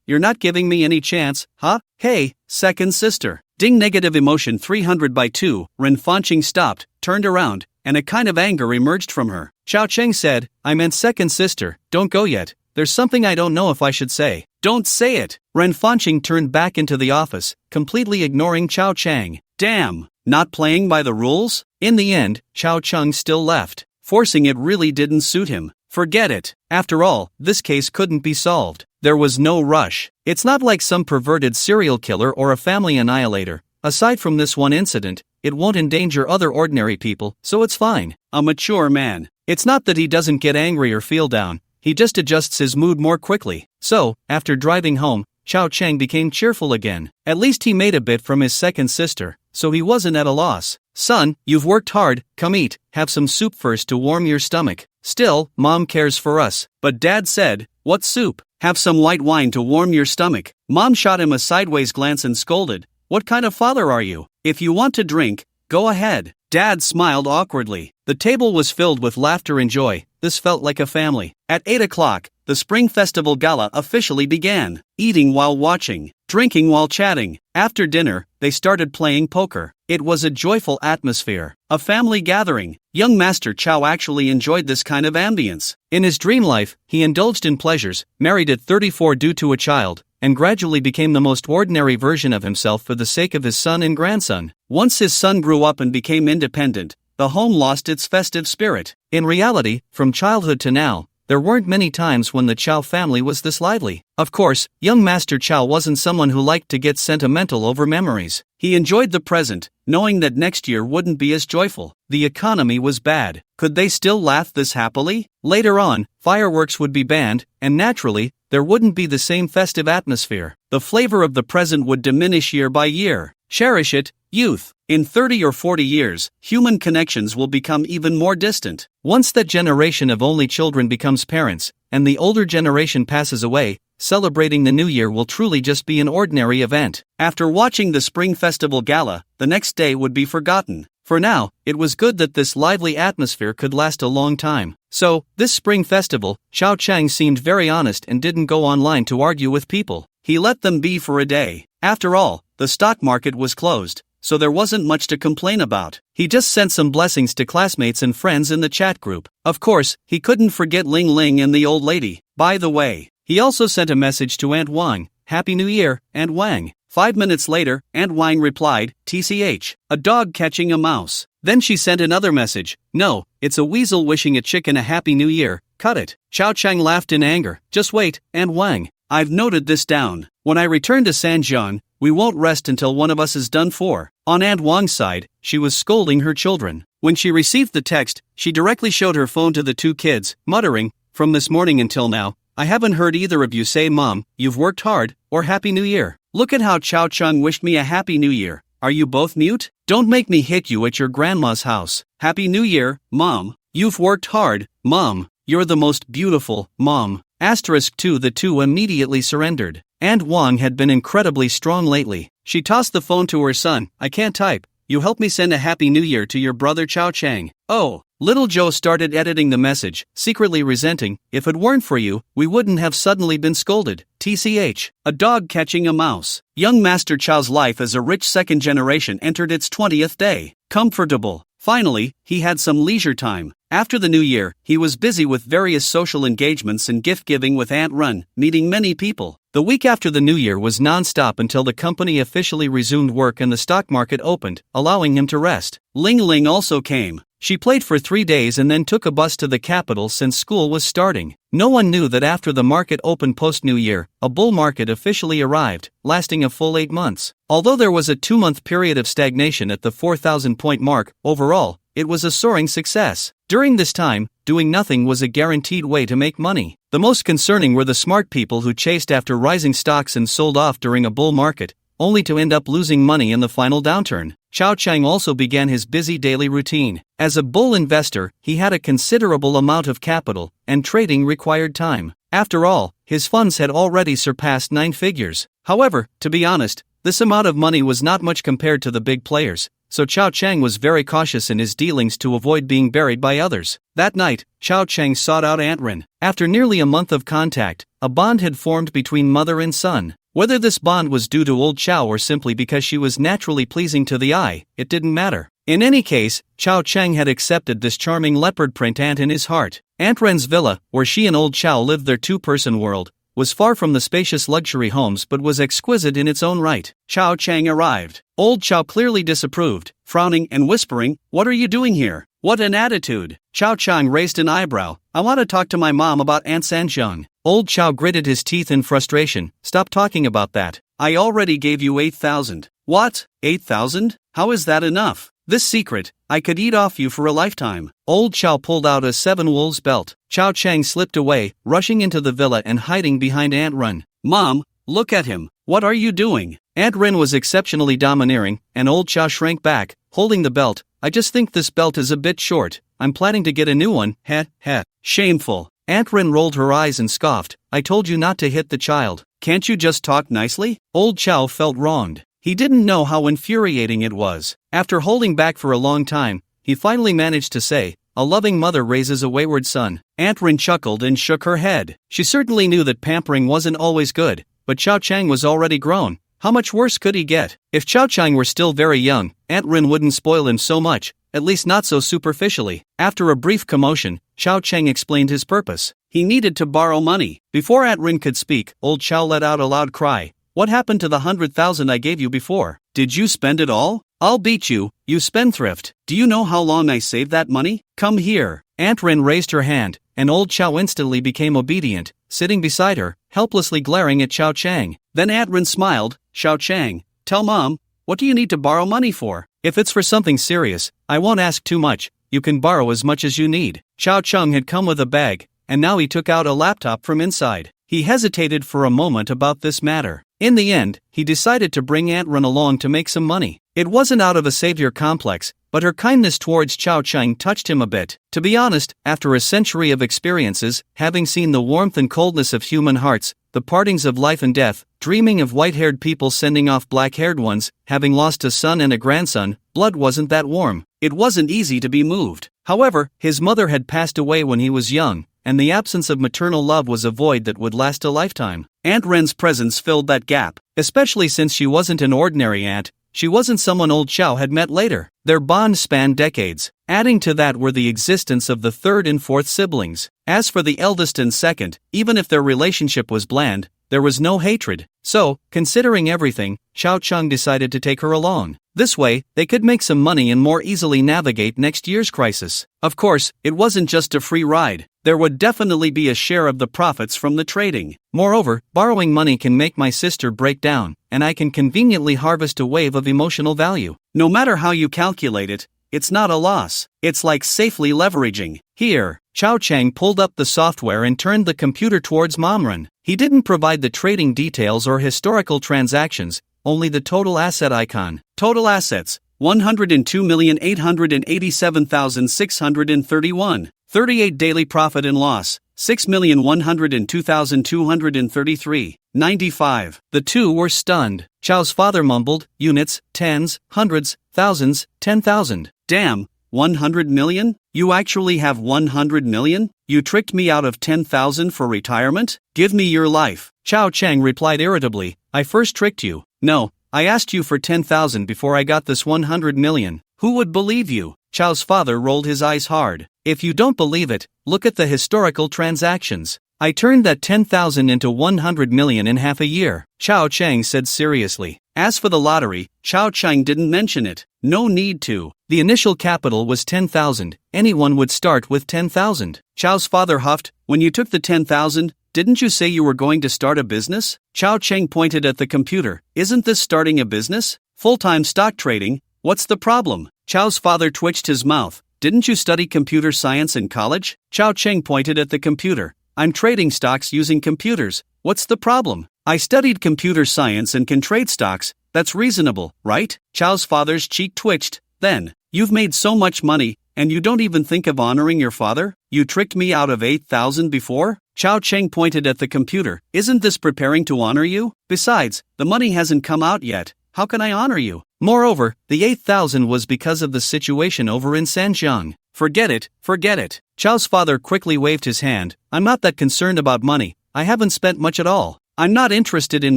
you're not giving me any chance, huh? Hey, second sister. Ding negative emotion 300/2, Ren Fanqing stopped, turned around, and a kind of anger emerged from her. Chao Chang said, I meant second sister, don't go yet. There's something I don't know if I should say. Don't say it. Ren Fanqing turned back into the office, completely ignoring Chao Chang. Damn, not playing by the rules? In the end, Chao Chang still left. Forcing it really didn't suit him. Forget it. After all, this case couldn't be solved. There was no rush. It's not like some perverted serial killer or a family annihilator. Aside from this one incident, it won't endanger other ordinary people, so it's fine. A mature man. It's not that he doesn't get angry or feel down, he just adjusts his mood more quickly. So, after driving home, Chao Chang became cheerful again. At least he made a bit from his second sister, so he wasn't at a loss. Son, you've worked hard, come eat, have some soup first to warm your stomach. Still, Mom cares for us. But Dad said, what soup? Have some white wine to warm your stomach. Mom shot him a sideways glance and scolded, what kind of father are you? If you want to drink, go ahead. Dad smiled awkwardly. The table was filled with laughter and joy. This felt like a family. At 8 o'clock, the Spring Festival Gala officially began. Eating while watching, drinking while chatting. After dinner, they started playing poker. It was a joyful atmosphere. A family gathering. Young Master Chao actually enjoyed this kind of ambience. In his dream life, he indulged in pleasures, married at 34 due to a child, and gradually became the most ordinary version of himself for the sake of his son and grandson. Once his son grew up and became independent, the home lost its festive spirit. In reality, from childhood to now, there weren't many times when the Chao family was this lively. Of course, young Master Chao wasn't someone who liked to get sentimental over memories. He enjoyed the present, knowing that next year wouldn't be as joyful. The economy was bad. Could they still laugh this happily? Later on, fireworks would be banned, and naturally, there wouldn't be the same festive atmosphere. The flavor of the present would diminish year by year. Cherish it, youth. In 30 or 40 years, human connections will become even more distant. Once that generation of only children becomes parents, and the older generation passes away, celebrating the new year will truly just be an ordinary event. After watching the Spring Festival Gala, the next day would be forgotten. For now, it was good that this lively atmosphere could last a long time. So, this Spring Festival, Chao Chang seemed very honest and didn't go online to argue with people. He let them be for a day. After all, the stock market was closed, so there wasn't much to complain about. He just sent some blessings to classmates and friends in the chat group. Of course, he couldn't forget Ling Ling and the old lady. By the way, he also sent a message to Aunt Wang, Happy New Year, Aunt Wang. 5 minutes later, Aunt Wang replied, TCH, a dog catching a mouse. Then she sent another message, no, it's a weasel wishing a chicken a Happy New Year, cut it. Chao Chang laughed in anger, just wait, Aunt Wang. I've noted this down. When I return to Sanjian, we won't rest until one of us is done for. On Aunt Wang's side, she was scolding her children. When she received the text, she directly showed her phone to the two kids, muttering, from this morning until now, I haven't heard either of you say Mom, you've worked hard, or Happy New Year. Look at how Chao Chang wished me a Happy New Year. Are you both mute? Don't make me hit you at your grandma's house. Happy New Year, Mom. You've worked hard, Mom. You're the most beautiful, Mom. Asterisk 2. The two immediately surrendered. Aunt Wang had been incredibly strong lately. She tossed the phone to her son. I can't type. You help me send a Happy New Year to your brother Chao Chang. Oh. Little Joe started editing the message, secretly resenting, if it weren't for you, we wouldn't have suddenly been scolded. TCH. A dog catching a mouse. Young Master Chao's life as a rich second generation entered its 20th day. Comfortable. Finally, he had some leisure time. After the new year, he was busy with various social engagements and gift-giving with Aunt Run, meeting many people. The week after the new year was non-stop until the company officially resumed work and the stock market opened, allowing him to rest. Ling Ling also came. She played for 3 days and then took a bus to the capital since school was starting. No one knew that after the market opened post-New Year, a bull market officially arrived, lasting a full 8 months. Although there was a 2-month period of stagnation at the 4,000-point mark, overall, it was a soaring success. During this time, doing nothing was a guaranteed way to make money. The most concerning were the smart people who chased after rising stocks and sold off during a bull market, only to end up losing money in the final downturn. Chao Chang also began his busy daily routine. As a bull investor, he had a considerable amount of capital, and trading required time. After all, his funds had already surpassed 9 figures. However, to be honest, this amount of money was not much compared to the big players, so Chao Chang was very cautious in his dealings to avoid being buried by others. That night, Chao Chang sought out Aunt Rin. After nearly a month of contact, a bond had formed between mother and son. Whether this bond was due to old Chao or simply because she was naturally pleasing to the eye, it didn't matter. In any case, Chao Chang had accepted this charming leopard print aunt in his heart. Aunt Ren's villa, where she and old Chao lived their two-person world, was far from the spacious luxury homes but was exquisite in its own right. Chao Chang arrived. Old Chao clearly disapproved, frowning and whispering, "What are you doing here? What an attitude!" Chao Chang raised an eyebrow. "I want to talk to my mom about Aunt Sanjiang." Old Chao gritted his teeth in frustration. "Stop talking about that. I already gave you 8,000. What? 8,000? How is that enough? This secret, I could eat off you for a lifetime." Old Chao pulled out a 7 wolves belt. Chao Chang slipped away, rushing into the villa and hiding behind Aunt Ren. "Mom, look at him. What are you doing?" Aunt Ren was exceptionally domineering, and old Chao shrank back, holding the belt. "I just think this belt is a bit short. I'm planning to get a new one." Heh, heh. Shameful. Aunt Ren rolled her eyes and scoffed. "I told you not to hit the child. Can't you just talk nicely?" Old Chao felt wronged. He didn't know how infuriating it was. After holding back for a long time, he finally managed to say, "A loving mother raises a wayward son." Aunt Rin chuckled and shook her head. She certainly knew that pampering wasn't always good, but Chao Chang was already grown. How much worse could he get? If Chao Chang were still very young, Aunt Rin wouldn't spoil him so much, at least not so superficially. After a brief commotion, Chao Chang explained his purpose. He needed to borrow money. Before Aunt Rin could speak, old Chao let out a loud cry. "What happened to the 100,000 I gave you before? Did you spend it all? I'll beat you, you spendthrift. Do you know how long I saved that money? Come here." Aunt Rin raised her hand, and old Chao instantly became obedient, sitting beside her, helplessly glaring at Chao Chang. Then Aunt Rin smiled. "Chao Chang, tell Mom, what do you need to borrow money for? If it's for something serious, I won't ask too much. You can borrow as much as you need." Chao Chang had come with a bag, and now he took out a laptop from inside. He hesitated for a moment about this matter. In the end, he decided to bring Aunt Rin along to make some money. It wasn't out of a savior complex, but her kindness towards Chao Chang touched him a bit. To be honest, after a century of experiences, having seen the warmth and coldness of human hearts, the partings of life and death, dreaming of white-haired people sending off black-haired ones, having lost a son and a grandson, blood wasn't that warm. It wasn't easy to be moved. However, his mother had passed away when he was young, and the absence of maternal love was a void that would last a lifetime. Aunt Ren's presence filled that gap, especially since she wasn't an ordinary aunt. She wasn't someone old Chao had met later. Their bond spanned decades. Adding to that were the existence of the third and fourth siblings. As for the eldest and second, even if their relationship was bland, there was no hatred. So, considering everything, Chao Chang decided to take her along. This way, they could make some money and more easily navigate next year's crisis. Of course, it wasn't just a free ride. There would definitely be a share of the profits from the trading. Moreover, borrowing money can make my sister break down, and I can conveniently harvest a wave of emotional value. No matter how you calculate it, it's not a loss. It's like safely leveraging. Here, Chao Chang pulled up the software and turned the computer towards Momren. He didn't provide the trading details or historical transactions, only the total asset icon. Total assets, 102,887,631. 38 daily profit and loss, 6,102,233. 95. The two were stunned. Chao's father mumbled, "Units, tens, hundreds, thousands, 10,000. Damn, 100 million? You actually have 100 million? You tricked me out of 10,000 for retirement? Give me your life." Chao Chang replied irritably, "I first tricked you. No, I asked you for 10,000 before I got this 100 million. Who would believe you?" Chao's father rolled his eyes hard. If you don't believe it, look at the historical transactions. I turned that 10,000 into 100 million in half a year, Chao Chang said seriously. As for the lottery, Chao Chang didn't mention it. No need to. The initial capital was 10,000. Anyone would start with 10,000. Chao's father huffed, when you took the 10,000, didn't you say you were going to start a business? Chao Chang pointed at the computer. Isn't this starting a business? Full-time stock trading? What's the problem? Chao's father twitched his mouth. Didn't you study computer science in college? Chao Chang pointed at the computer. I'm trading stocks using computers. What's the problem? I studied computer science and can trade stocks. That's reasonable, right? Chao's father's cheek twitched. Then, you've made so much money, and you don't even think of honoring your father? You tricked me out of 8,000 before? Chao Chang pointed at the computer. Isn't this preparing to honor you? Besides, the money hasn't come out yet. How can I honor you? Moreover, the 8,000 was because of the situation over in Sanjiang. Forget it, forget it. Chao's father quickly waved his hand. I'm not that concerned about money. I haven't spent much at all. I'm not interested in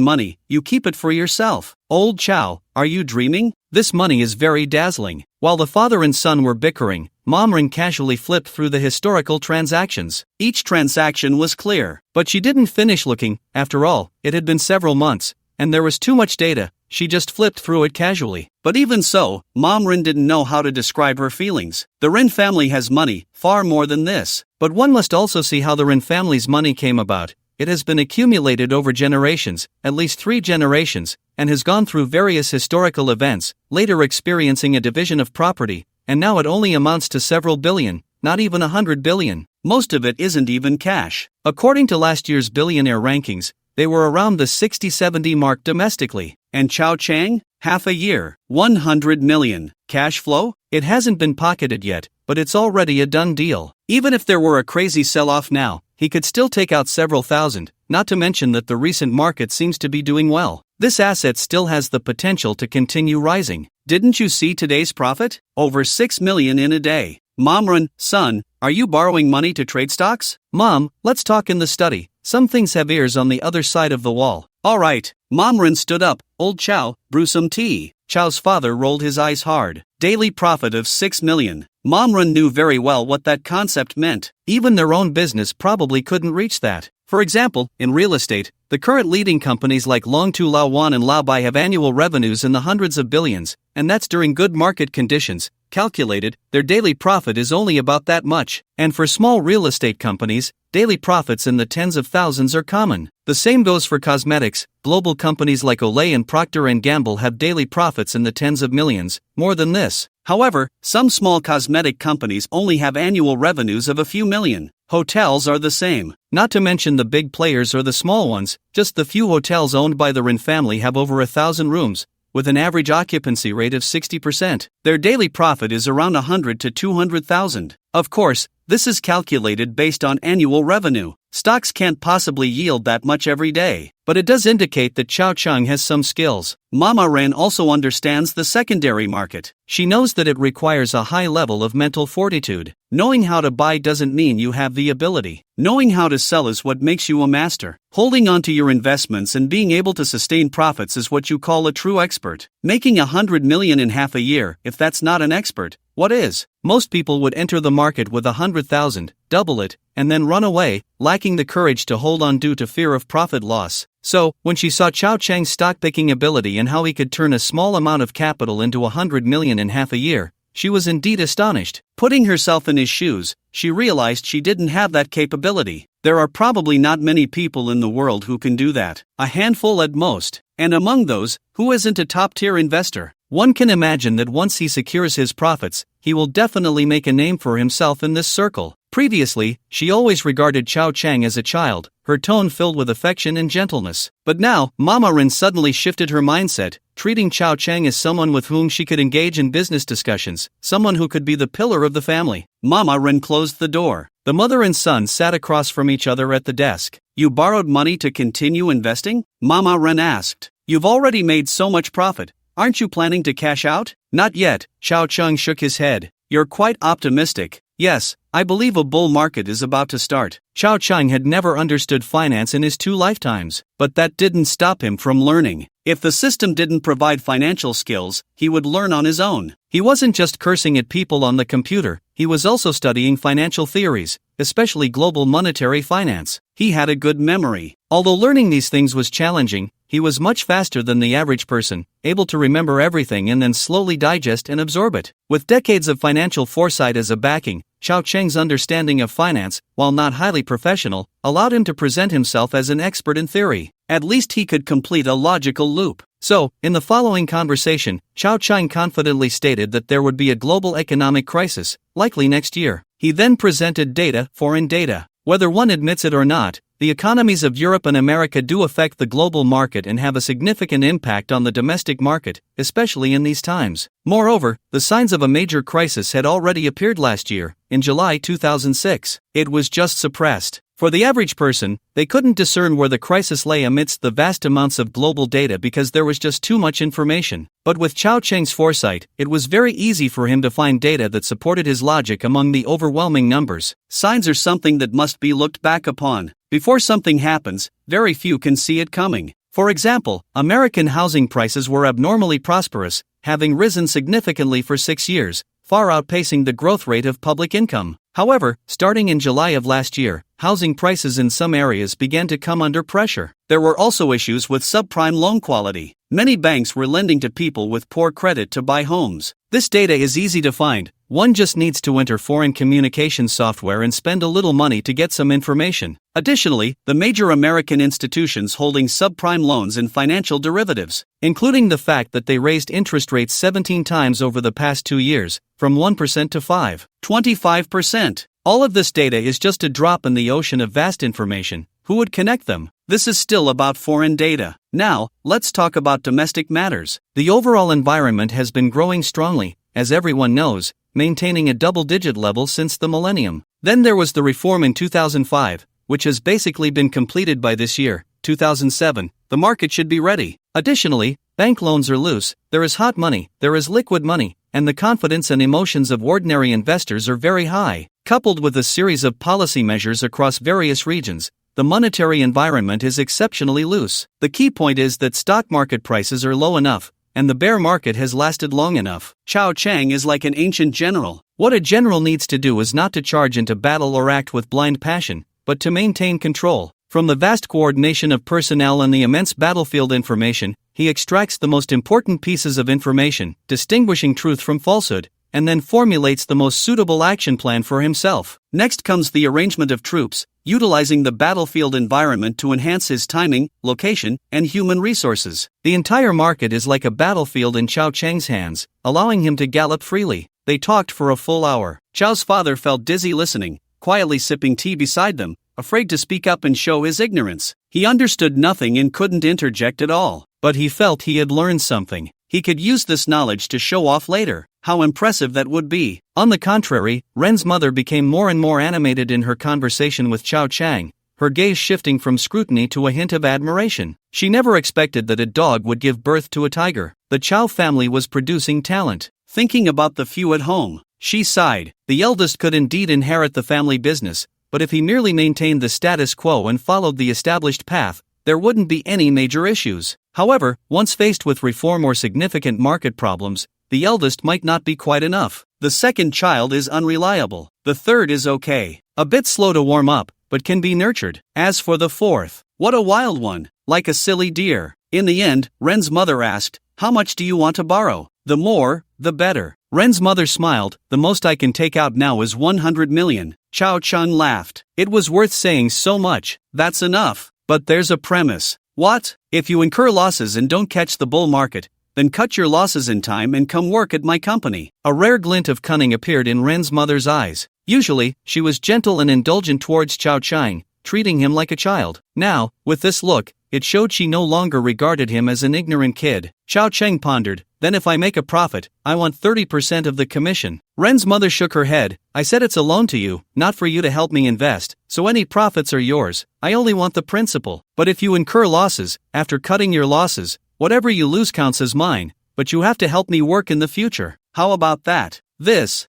money. You keep it for yourself. Old Chao, are you dreaming? This money is very dazzling. While the father and son were bickering, Momrin casually flipped through the historical transactions. Each transaction was clear, but she didn't finish looking. After all, it had been several months, and there was too much data. She just flipped through it casually. But even so, Momrin didn't know how to describe her feelings. The Rin family has money, far more than this. But one must also see how the Rin family's money came about. It has been accumulated over generations, at least 3 generations, and has gone through various historical events, later experiencing a division of property, and now it only amounts to several billion, not even 100 billion. Most of it isn't even cash. According to last year's Billionaire rankings, they were around the 60-70 mark domestically. And Chao Chang? Half a year, 100 million. Cash flow? It hasn't been pocketed yet, but it's already a done deal. Even if there were a crazy sell-off now, he could still take out several thousand, not to mention that the recent market seems to be doing well. This asset still has the potential to continue rising. Didn't you see today's profit? Over 6 million in a day. Momrin, son, are you borrowing money to trade stocks? Mom, let's talk in the study. Some things have ears on the other side of the wall. Alright. Momrin stood up. Old Chao, brew some tea. Chao's father rolled his eyes hard. Daily profit of 6 million. Momrin knew very well what that concept meant. Even their own business probably couldn't reach that. For example, in real estate, the current leading companies like Longtu Laowan and Laobai have annual revenues in the hundreds of billions, and that's during good market conditions. Calculated, their daily profit is only about that much. And for small real estate companies, daily profits in the tens of thousands are common. The same goes for cosmetics. Global companies like Olay and Procter & Gamble have daily profits in the tens of millions, more than this. However, some small cosmetic companies only have annual revenues of a few million. Hotels are the same. Not to mention the big players or the small ones, just the few hotels owned by the Rin family have over 1,000 rooms, with an average occupancy rate of 60%. Their daily profit is around 100 to 200,000. Of course, this is calculated based on annual revenue. Stocks can't possibly yield that much every day, but it does indicate that Chao Chang has some skills. Mama Ren also understands the secondary market. She knows that it requires a high level of mental fortitude. Knowing how to buy doesn't mean you have the ability. Knowing how to sell is what makes you a master. Holding on to your investments and being able to sustain profits is what you call a true expert. Making 100 million in half a year, if that's not an expert, what is? Most people would enter the market with 100,000, double it, and then run away, lacking the courage to hold on due to fear of profit loss. So, when she saw Chao Chang's stock-picking ability and how he could turn a small amount of capital into 100 million in half a year, she was indeed astonished. Putting herself in his shoes, she realized she didn't have that capability. There are probably not many people in the world who can do that. A handful at most. And among those, who isn't a top-tier investor? One can imagine that once he secures his profits, he will definitely make a name for himself in this circle. Previously, she always regarded Chao Chang as a child, her tone filled with affection and gentleness. But now, Mama Rin suddenly shifted her mindset, treating Chao Chang as someone with whom she could engage in business discussions, someone who could be the pillar of the family. Mama Rin closed the door. The mother and son sat across from each other at the desk. You borrowed money to continue investing? Mama Rin asked. You've already made so much profit. Aren't you planning to cash out? Not yet, Chao Chang shook his head. You're quite optimistic. Yes, I believe a bull market is about to start. Chao Chang had never understood finance in his 2 lifetimes, but that didn't stop him from learning. If the system didn't provide financial skills, he would learn on his own. He wasn't just cursing at people on the computer, he was also studying financial theories, especially global monetary finance. He had a good memory. Although learning these things was challenging, he was much faster than the average person, able to remember everything and then slowly digest and absorb it. With decades of financial foresight as a backing, Chao Cheng's understanding of finance, while not highly professional, allowed him to present himself as an expert in theory. At least he could complete a logical loop. So, in the following conversation, Chao Cheng confidently stated that there would be a global economic crisis, likely next year. He then presented data, foreign data. Whether one admits it or not, the economies of Europe and America do affect the global market and have a significant impact on the domestic market, especially in these times. Moreover, the signs of a major crisis had already appeared last year, in July 2006. It was just suppressed. For the average person, they couldn't discern where the crisis lay amidst the vast amounts of global data because there was just too much information. But with Chao Cheng's foresight, it was very easy for him to find data that supported his logic among the overwhelming numbers. Signs are something that must be looked back upon. Before something happens, very few can see it coming. For example, American housing prices were abnormally prosperous, having risen significantly for 6 years, far outpacing the growth rate of public income. However, starting in July of last year, housing prices in some areas began to come under pressure. There were also issues with subprime loan quality. Many banks were lending to people with poor credit to buy homes. This data is easy to find. One just needs to enter foreign communication software and spend a little money to get some information. Additionally, the major American institutions holding subprime loans and financial derivatives, including the fact that they raised interest rates 17 times over the past 2 years, from 1% to 25%. All of this data is just a drop in the ocean of vast information. Who would connect them? This is still about foreign data. Now, let's talk about domestic matters. The overall environment has been growing strongly, as everyone knows, maintaining a double-digit level since the millennium. Then there was the reform in 2005, which has basically been completed by this year, 2007. The market should be ready. Additionally, bank loans are loose, there is hot money, there is liquid money, and the confidence and emotions of ordinary investors are very high. Coupled with a series of policy measures across various regions, the monetary environment is exceptionally loose. The key point is that stock market prices are low enough, and the bear market has lasted long enough. Chao Cheng is like an ancient general. What a general needs to do is not to charge into battle or act with blind passion, but to maintain control. From the vast coordination of personnel and the immense battlefield information, he extracts the most important pieces of information, distinguishing truth from falsehood, and then formulates the most suitable action plan for himself. Next comes the arrangement of troops, utilizing the battlefield environment to enhance his timing, location, and human resources. The entire market is like a battlefield in Chao Cheng's hands, allowing him to gallop freely. They talked for a full hour. Chao's father felt dizzy listening, quietly sipping tea beside them, afraid to speak up and show his ignorance. He understood nothing and couldn't interject at all, but he felt he had learned something. He could use this knowledge to show off later. How impressive that would be. On the contrary, Ren's mother became more and more animated in her conversation with Chao Cheng, her gaze shifting from scrutiny to a hint of admiration. She never expected that a dog would give birth to a tiger. The Chao family was producing talent. Thinking about the few at home, she sighed. The eldest could indeed inherit the family business, but if he merely maintained the status quo and followed the established path, there wouldn't be any major issues. However, once faced with reform or significant market problems, the eldest might not be quite enough. The second child is unreliable. The third is okay. A bit slow to warm up, but can be nurtured. As for the fourth, what a wild one, like a silly deer. In the end, Ren's mother asked, "How much do you want to borrow?" "The more, the better." Ren's mother smiled. "The most I can take out now is 100 million. Chao Cheng laughed. "It was worth saying so much. That's enough. But there's a premise." "What?" "If you incur losses and don't catch the bull market, then cut your losses in time and come work at my company." A rare glint of cunning appeared in Ren's mother's eyes. Usually, she was gentle and indulgent towards Chao Cheng, treating him like a child. Now, with this look, it showed she no longer regarded him as an ignorant kid. Chao Cheng pondered, "Then if I make a profit, I want 30% of the commission." Ren's mother shook her head. "I said it's a loan to you, not for you to help me invest, so any profits are yours. I only want the principal. But if you incur losses, after cutting your losses, whatever you lose counts as mine, but you have to help me work in the future." "How about that?"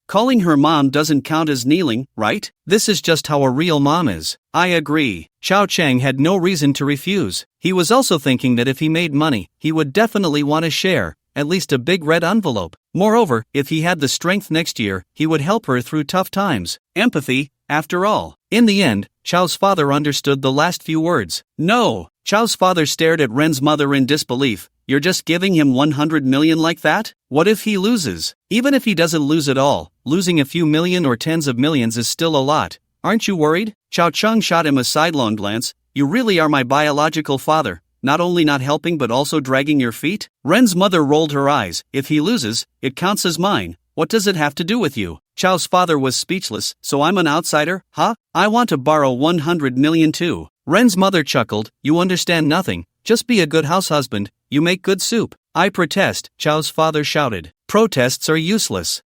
Calling her mom doesn't count as kneeling, right? This is just how a real mom is. I agree. Xiao Chang had no reason to refuse. He was also thinking that if he made money, he would definitely want to share, at least a big red envelope. Moreover, if he had the strength next year, he would help her through tough times. Empathy, after all. In the end, Chao's father understood the last few words. No! Chao's father stared at Ren's mother in disbelief. You're just giving him 100 million like that? What if he loses? Even if he doesn't lose at all, losing a few million or tens of millions is still a lot. Aren't you worried? Chao Chung shot him a sidelong glance. You really are my biological father, not only not helping but also dragging your feet? Ren's mother rolled her eyes. If he loses, it counts as mine. What does it have to do with you? Chao's father was speechless. So I'm an outsider, huh? I want to borrow 100 million too. Ren's mother chuckled. You understand nothing. Just be a good house husband. You make good soup. I protest, Chao's father shouted. Protests are useless.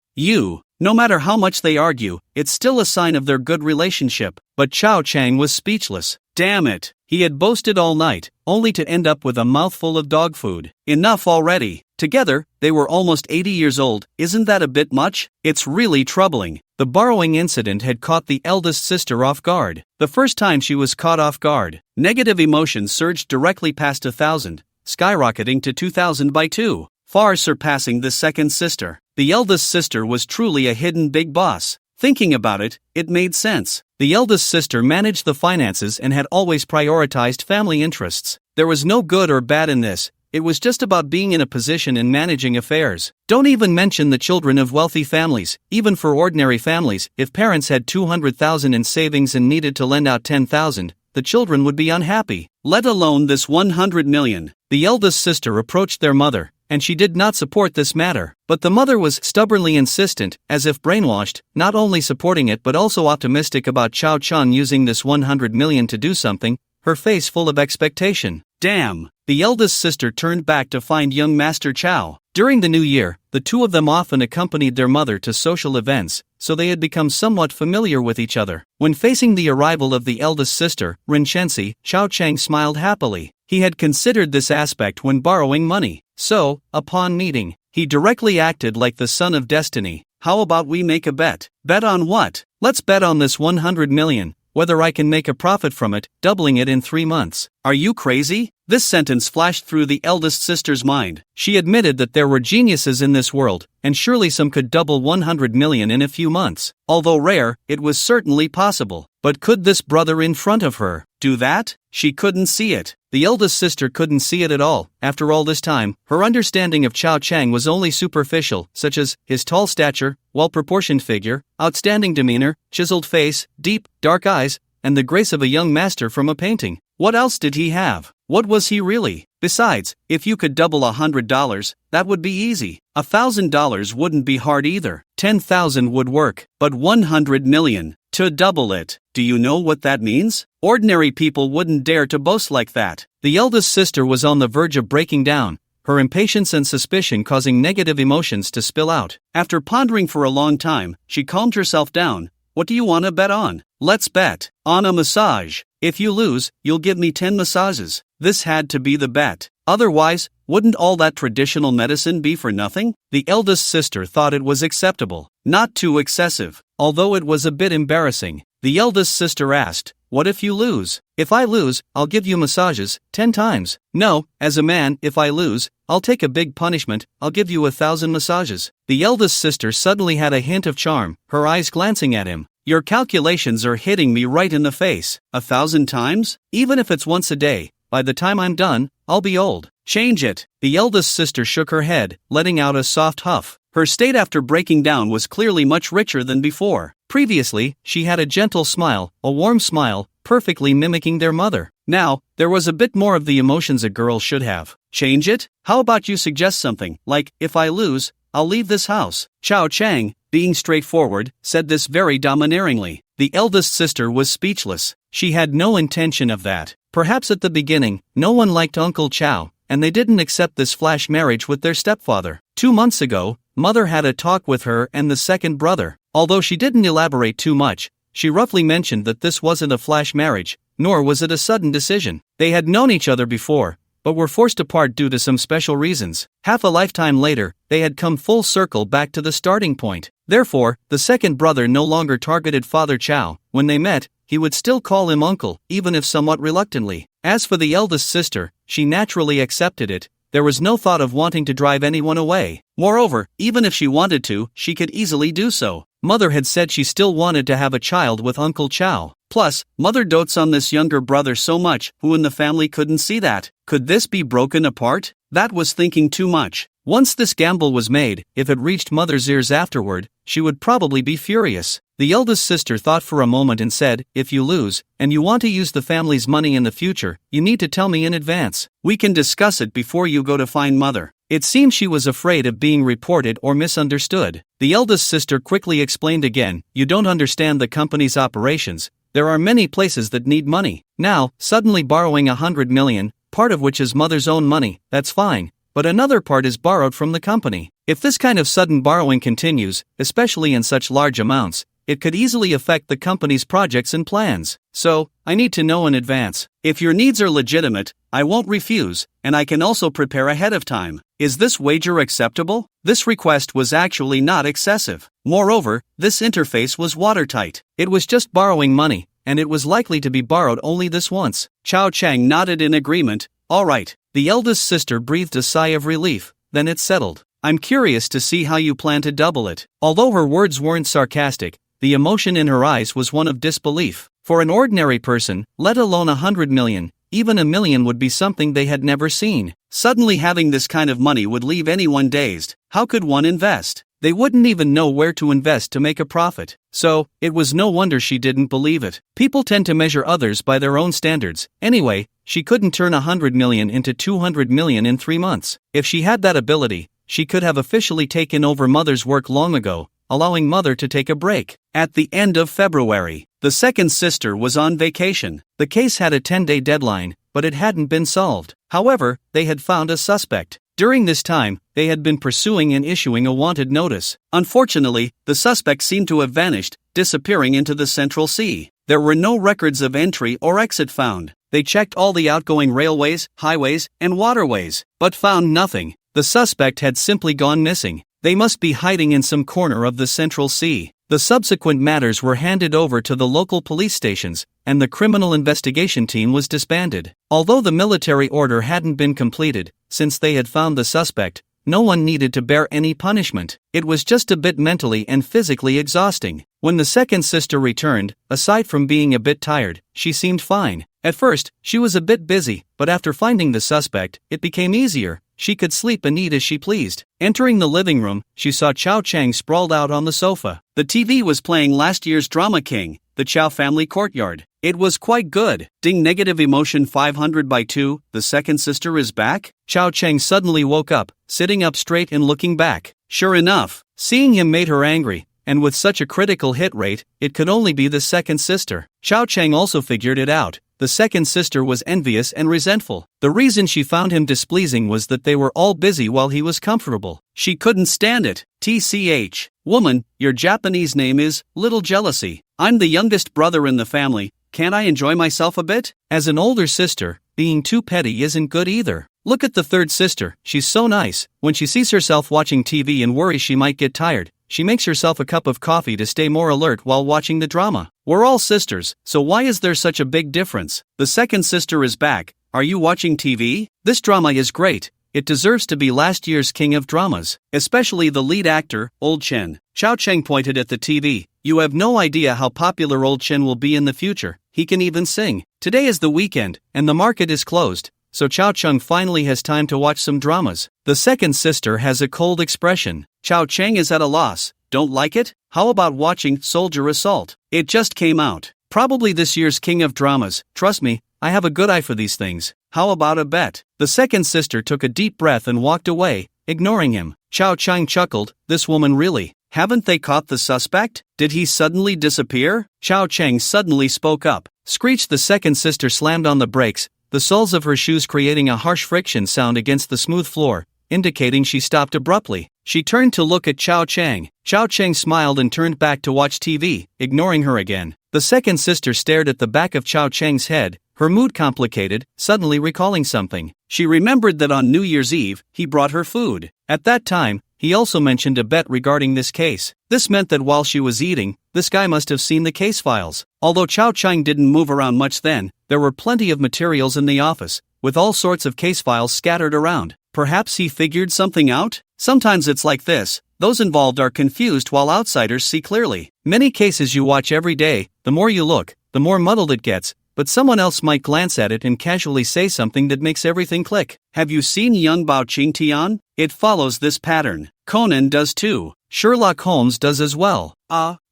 No matter how much they argue, it's still a sign of their good relationship. But Chao Chang was speechless. Damn it. He had boasted all night, only to end up with a mouthful of dog food. Enough already. Together, they were almost 80 years old. Isn't that a bit much? It's really troubling. The borrowing incident had caught the eldest sister off guard. The first time she was caught off guard, negative emotions surged directly past 1,000, skyrocketing to 2,000 by 2, far surpassing the second sister. The eldest sister was truly a hidden big boss. Thinking about it, it made sense. The eldest sister managed the finances and had always prioritized family interests. There was no good or bad in this. It was just about being in a position and managing affairs. Don't even mention the children of wealthy families. Even for ordinary families, if parents had 200,000 in savings and needed to lend out 10,000, the children would be unhappy. Let alone this 100 million. The eldest sister approached their mother, and she did not support this matter. But the mother was stubbornly insistent, as if brainwashed, not only supporting it but also optimistic about Chao Chun using this 100 million to do something, her face full of expectation. Damn! The eldest sister turned back to find young Master Chao. During the new year, the two of them often accompanied their mother to social events, so they had become somewhat familiar with each other. When facing the arrival of the eldest sister, Rin Shensi, Chao Chang smiled happily. He had considered this aspect when borrowing money. So, upon meeting, he directly acted like the son of destiny. How about we make a bet? Bet on what? Let's bet on this 100 million. Whether I can make a profit from it, doubling it in 3 months. Are you crazy? This sentence flashed through the eldest sister's mind. She admitted that there were geniuses in this world, and surely some could double 100 million in a few months. Although rare, it was certainly possible. But could this brother in front of her do that? She couldn't see it. The eldest sister couldn't see it at all. After all this time, her understanding of Chao Chang was only superficial, such as his tall stature, well-proportioned figure, outstanding demeanor, chiseled face, deep, dark eyes, and the grace of a young master from a painting. What else did he have? What was he really? Besides, if you could double $100, that would be easy. $1,000 wouldn't be hard either. 10,000 would work. But 100 million. To double it. Do you know what that means? Ordinary people wouldn't dare to boast like that. The eldest sister was on the verge of breaking down, her impatience and suspicion causing negative emotions to spill out. After pondering for a long time, she calmed herself down. What do you want to bet on? Let's bet on a massage. If you lose, you'll give me 10 massages. This had to be the bet. Otherwise, wouldn't all that traditional medicine be for nothing? The eldest sister thought it was acceptable. Not too excessive. Although it was a bit embarrassing, the eldest sister asked, what if you lose? If I lose, I'll give you massages, 10 times. No, as a man, if I lose, I'll take a big punishment, I'll give you 1,000 massages. The eldest sister suddenly had a hint of charm, her eyes glancing at him. Your calculations are hitting me right in the face. 1,000 times? Even if it's once a day, by the time I'm done, I'll be old. Change it. The eldest sister shook her head, letting out a soft huff. Her state after breaking down was clearly much richer than before. Previously, she had a gentle smile, a warm smile, perfectly mimicking their mother. Now, there was a bit more of the emotions a girl should have. Change it? How about you suggest something, like, if I lose, I'll leave this house. Chao Chang, being straightforward, said this very domineeringly. The eldest sister was speechless. She had no intention of that. Perhaps at the beginning, no one liked Uncle Chao, and they didn't accept this flash marriage with their stepfather. 2 months ago, Mother had a talk with her and the second brother. Although she didn't elaborate too much, she roughly mentioned that this wasn't a flash marriage, nor was it a sudden decision. They had known each other before, but were forced apart due to some special reasons. Half a lifetime later, they had come full circle back to the starting point. Therefore, the second brother no longer targeted Father Chow. When they met, he would still call him uncle, even if somewhat reluctantly. As for the eldest sister, she naturally accepted it. There was no thought of wanting to drive anyone away. Moreover, even if she wanted to, she could easily do so. Mother had said she still wanted to have a child with Uncle Chow. Plus, mother dotes on this younger brother so much, who in the family couldn't see that? Could this be broken apart? That was thinking too much. Once this gamble was made, if it reached mother's ears afterward, she would probably be furious. The eldest sister thought for a moment and said, if you lose, and you want to use the family's money in the future, you need to tell me in advance. We can discuss it before you go to find mother. It seemed she was afraid of being reported or misunderstood. The eldest sister quickly explained again, you don't understand the company's operations. There are many places that need money. Now, suddenly borrowing 100 million, part of which is mother's own money, that's fine. But another part is borrowed from the company. If this kind of sudden borrowing continues, especially in such large amounts, it could easily affect the company's projects and plans. So, I need to know in advance. If your needs are legitimate, I won't refuse, and I can also prepare ahead of time. Is this wager acceptable? This request was actually not excessive. Moreover, this interface was watertight. It was just borrowing money, and it was likely to be borrowed only this once. Chao Chang nodded in agreement. All right. The eldest sister breathed a sigh of relief, then it settled. I'm curious to see how you plan to double it. Although her words weren't sarcastic, the emotion in her eyes was one of disbelief. For an ordinary person, let alone 100 million, even a million would be something they had never seen. Suddenly having this kind of money would leave anyone dazed. How could one invest? They wouldn't even know where to invest to make a profit. So, it was no wonder she didn't believe it. People tend to measure others by their own standards. Anyway, she couldn't turn 100 million into 200 million in 3 months. If she had that ability, she could have officially taken over mother's work long ago, allowing mother to take a break. At the end of February, the second sister was on vacation. The case had a 10-day deadline, but it hadn't been solved. However, they had found a suspect. During this time, they had been pursuing and issuing a wanted notice. Unfortunately, the suspect seemed to have vanished, disappearing into the Central Sea. There were no records of entry or exit found. They checked all the outgoing railways, highways, and waterways, but found nothing. The suspect had simply gone missing. They must be hiding in some corner of the Central Sea. The subsequent matters were handed over to the local police stations, and the criminal investigation team was disbanded. Although the military order hadn't been completed, since they had found the suspect, no one needed to bear any punishment. It was just a bit mentally and physically exhausting. When the second sister returned, aside from being a bit tired, she seemed fine. At first, she was a bit busy, but after finding the suspect, it became easier. She could sleep and eat as she pleased. Entering the living room, she saw Chao Chang sprawled out on the sofa. The TV was playing last year's drama King, the Chow family courtyard. It was quite good. Ding negative emotion 500/2, the second sister is back? Chao Chang suddenly woke up, sitting up straight and looking back. Sure enough, seeing him made her angry, and with such a critical hit rate, it could only be the second sister. Chao Chang also figured it out. The second sister was envious and resentful. The reason she found him displeasing was that they were all busy while he was comfortable. She couldn't stand it. TCH. Woman, your Japanese name is Little Jealousy. I'm the youngest brother in the family. Can't I enjoy myself a bit? As an older sister, being too petty isn't good either. Look at the third sister. She's so nice. When she sees herself watching TV and worries she might get tired, she makes herself a cup of coffee to stay more alert while watching the drama. We're all sisters, so why is there such a big difference? The second sister is back. Are you watching TV? This drama is great. It deserves to be last year's king of dramas, especially the lead actor, Old Chen. Chao Cheng pointed at the TV. You have no idea how popular Old Chen will be in the future. He can even sing. Today is the weekend, and the market is closed, so Chao Cheng finally has time to watch some dramas. The second sister has a cold expression. Chao Cheng is at a loss. Don't like it? How about watching Soldier Assault? It just came out. Probably this year's king of dramas. Trust me, I have a good eye for these things. How about a bet? The second sister took a deep breath and walked away, ignoring him. Chao Cheng chuckled. This woman really. Haven't they caught the suspect? Did he suddenly disappear? Chao Cheng suddenly spoke up. Screeched. The second sister slammed on the brakes, the soles of her shoes creating a harsh friction sound against the smooth floor, indicating she stopped abruptly. She turned to look at Chao Cheng. Chao Cheng smiled and turned back to watch TV, ignoring her again. The second sister stared at the back of Chao Cheng's head, her mood complicated, suddenly recalling something. She remembered that on New Year's Eve, he brought her food. At that time, He also mentioned a bet regarding this case. This meant that while she was eating, this guy must have seen the case files. Although Chow Chang didn't move around much then, there were plenty of materials in the office, with all sorts of case files scattered around. Perhaps he figured something out? Sometimes it's like this. Those involved are confused while outsiders see clearly. Many cases you watch every day, the more you look, the more muddled it gets, but someone else might glance at it and casually say something that makes everything click. Have you seen Young Bao Ching Tian? It follows this pattern. Conan does too. Sherlock Holmes does as well.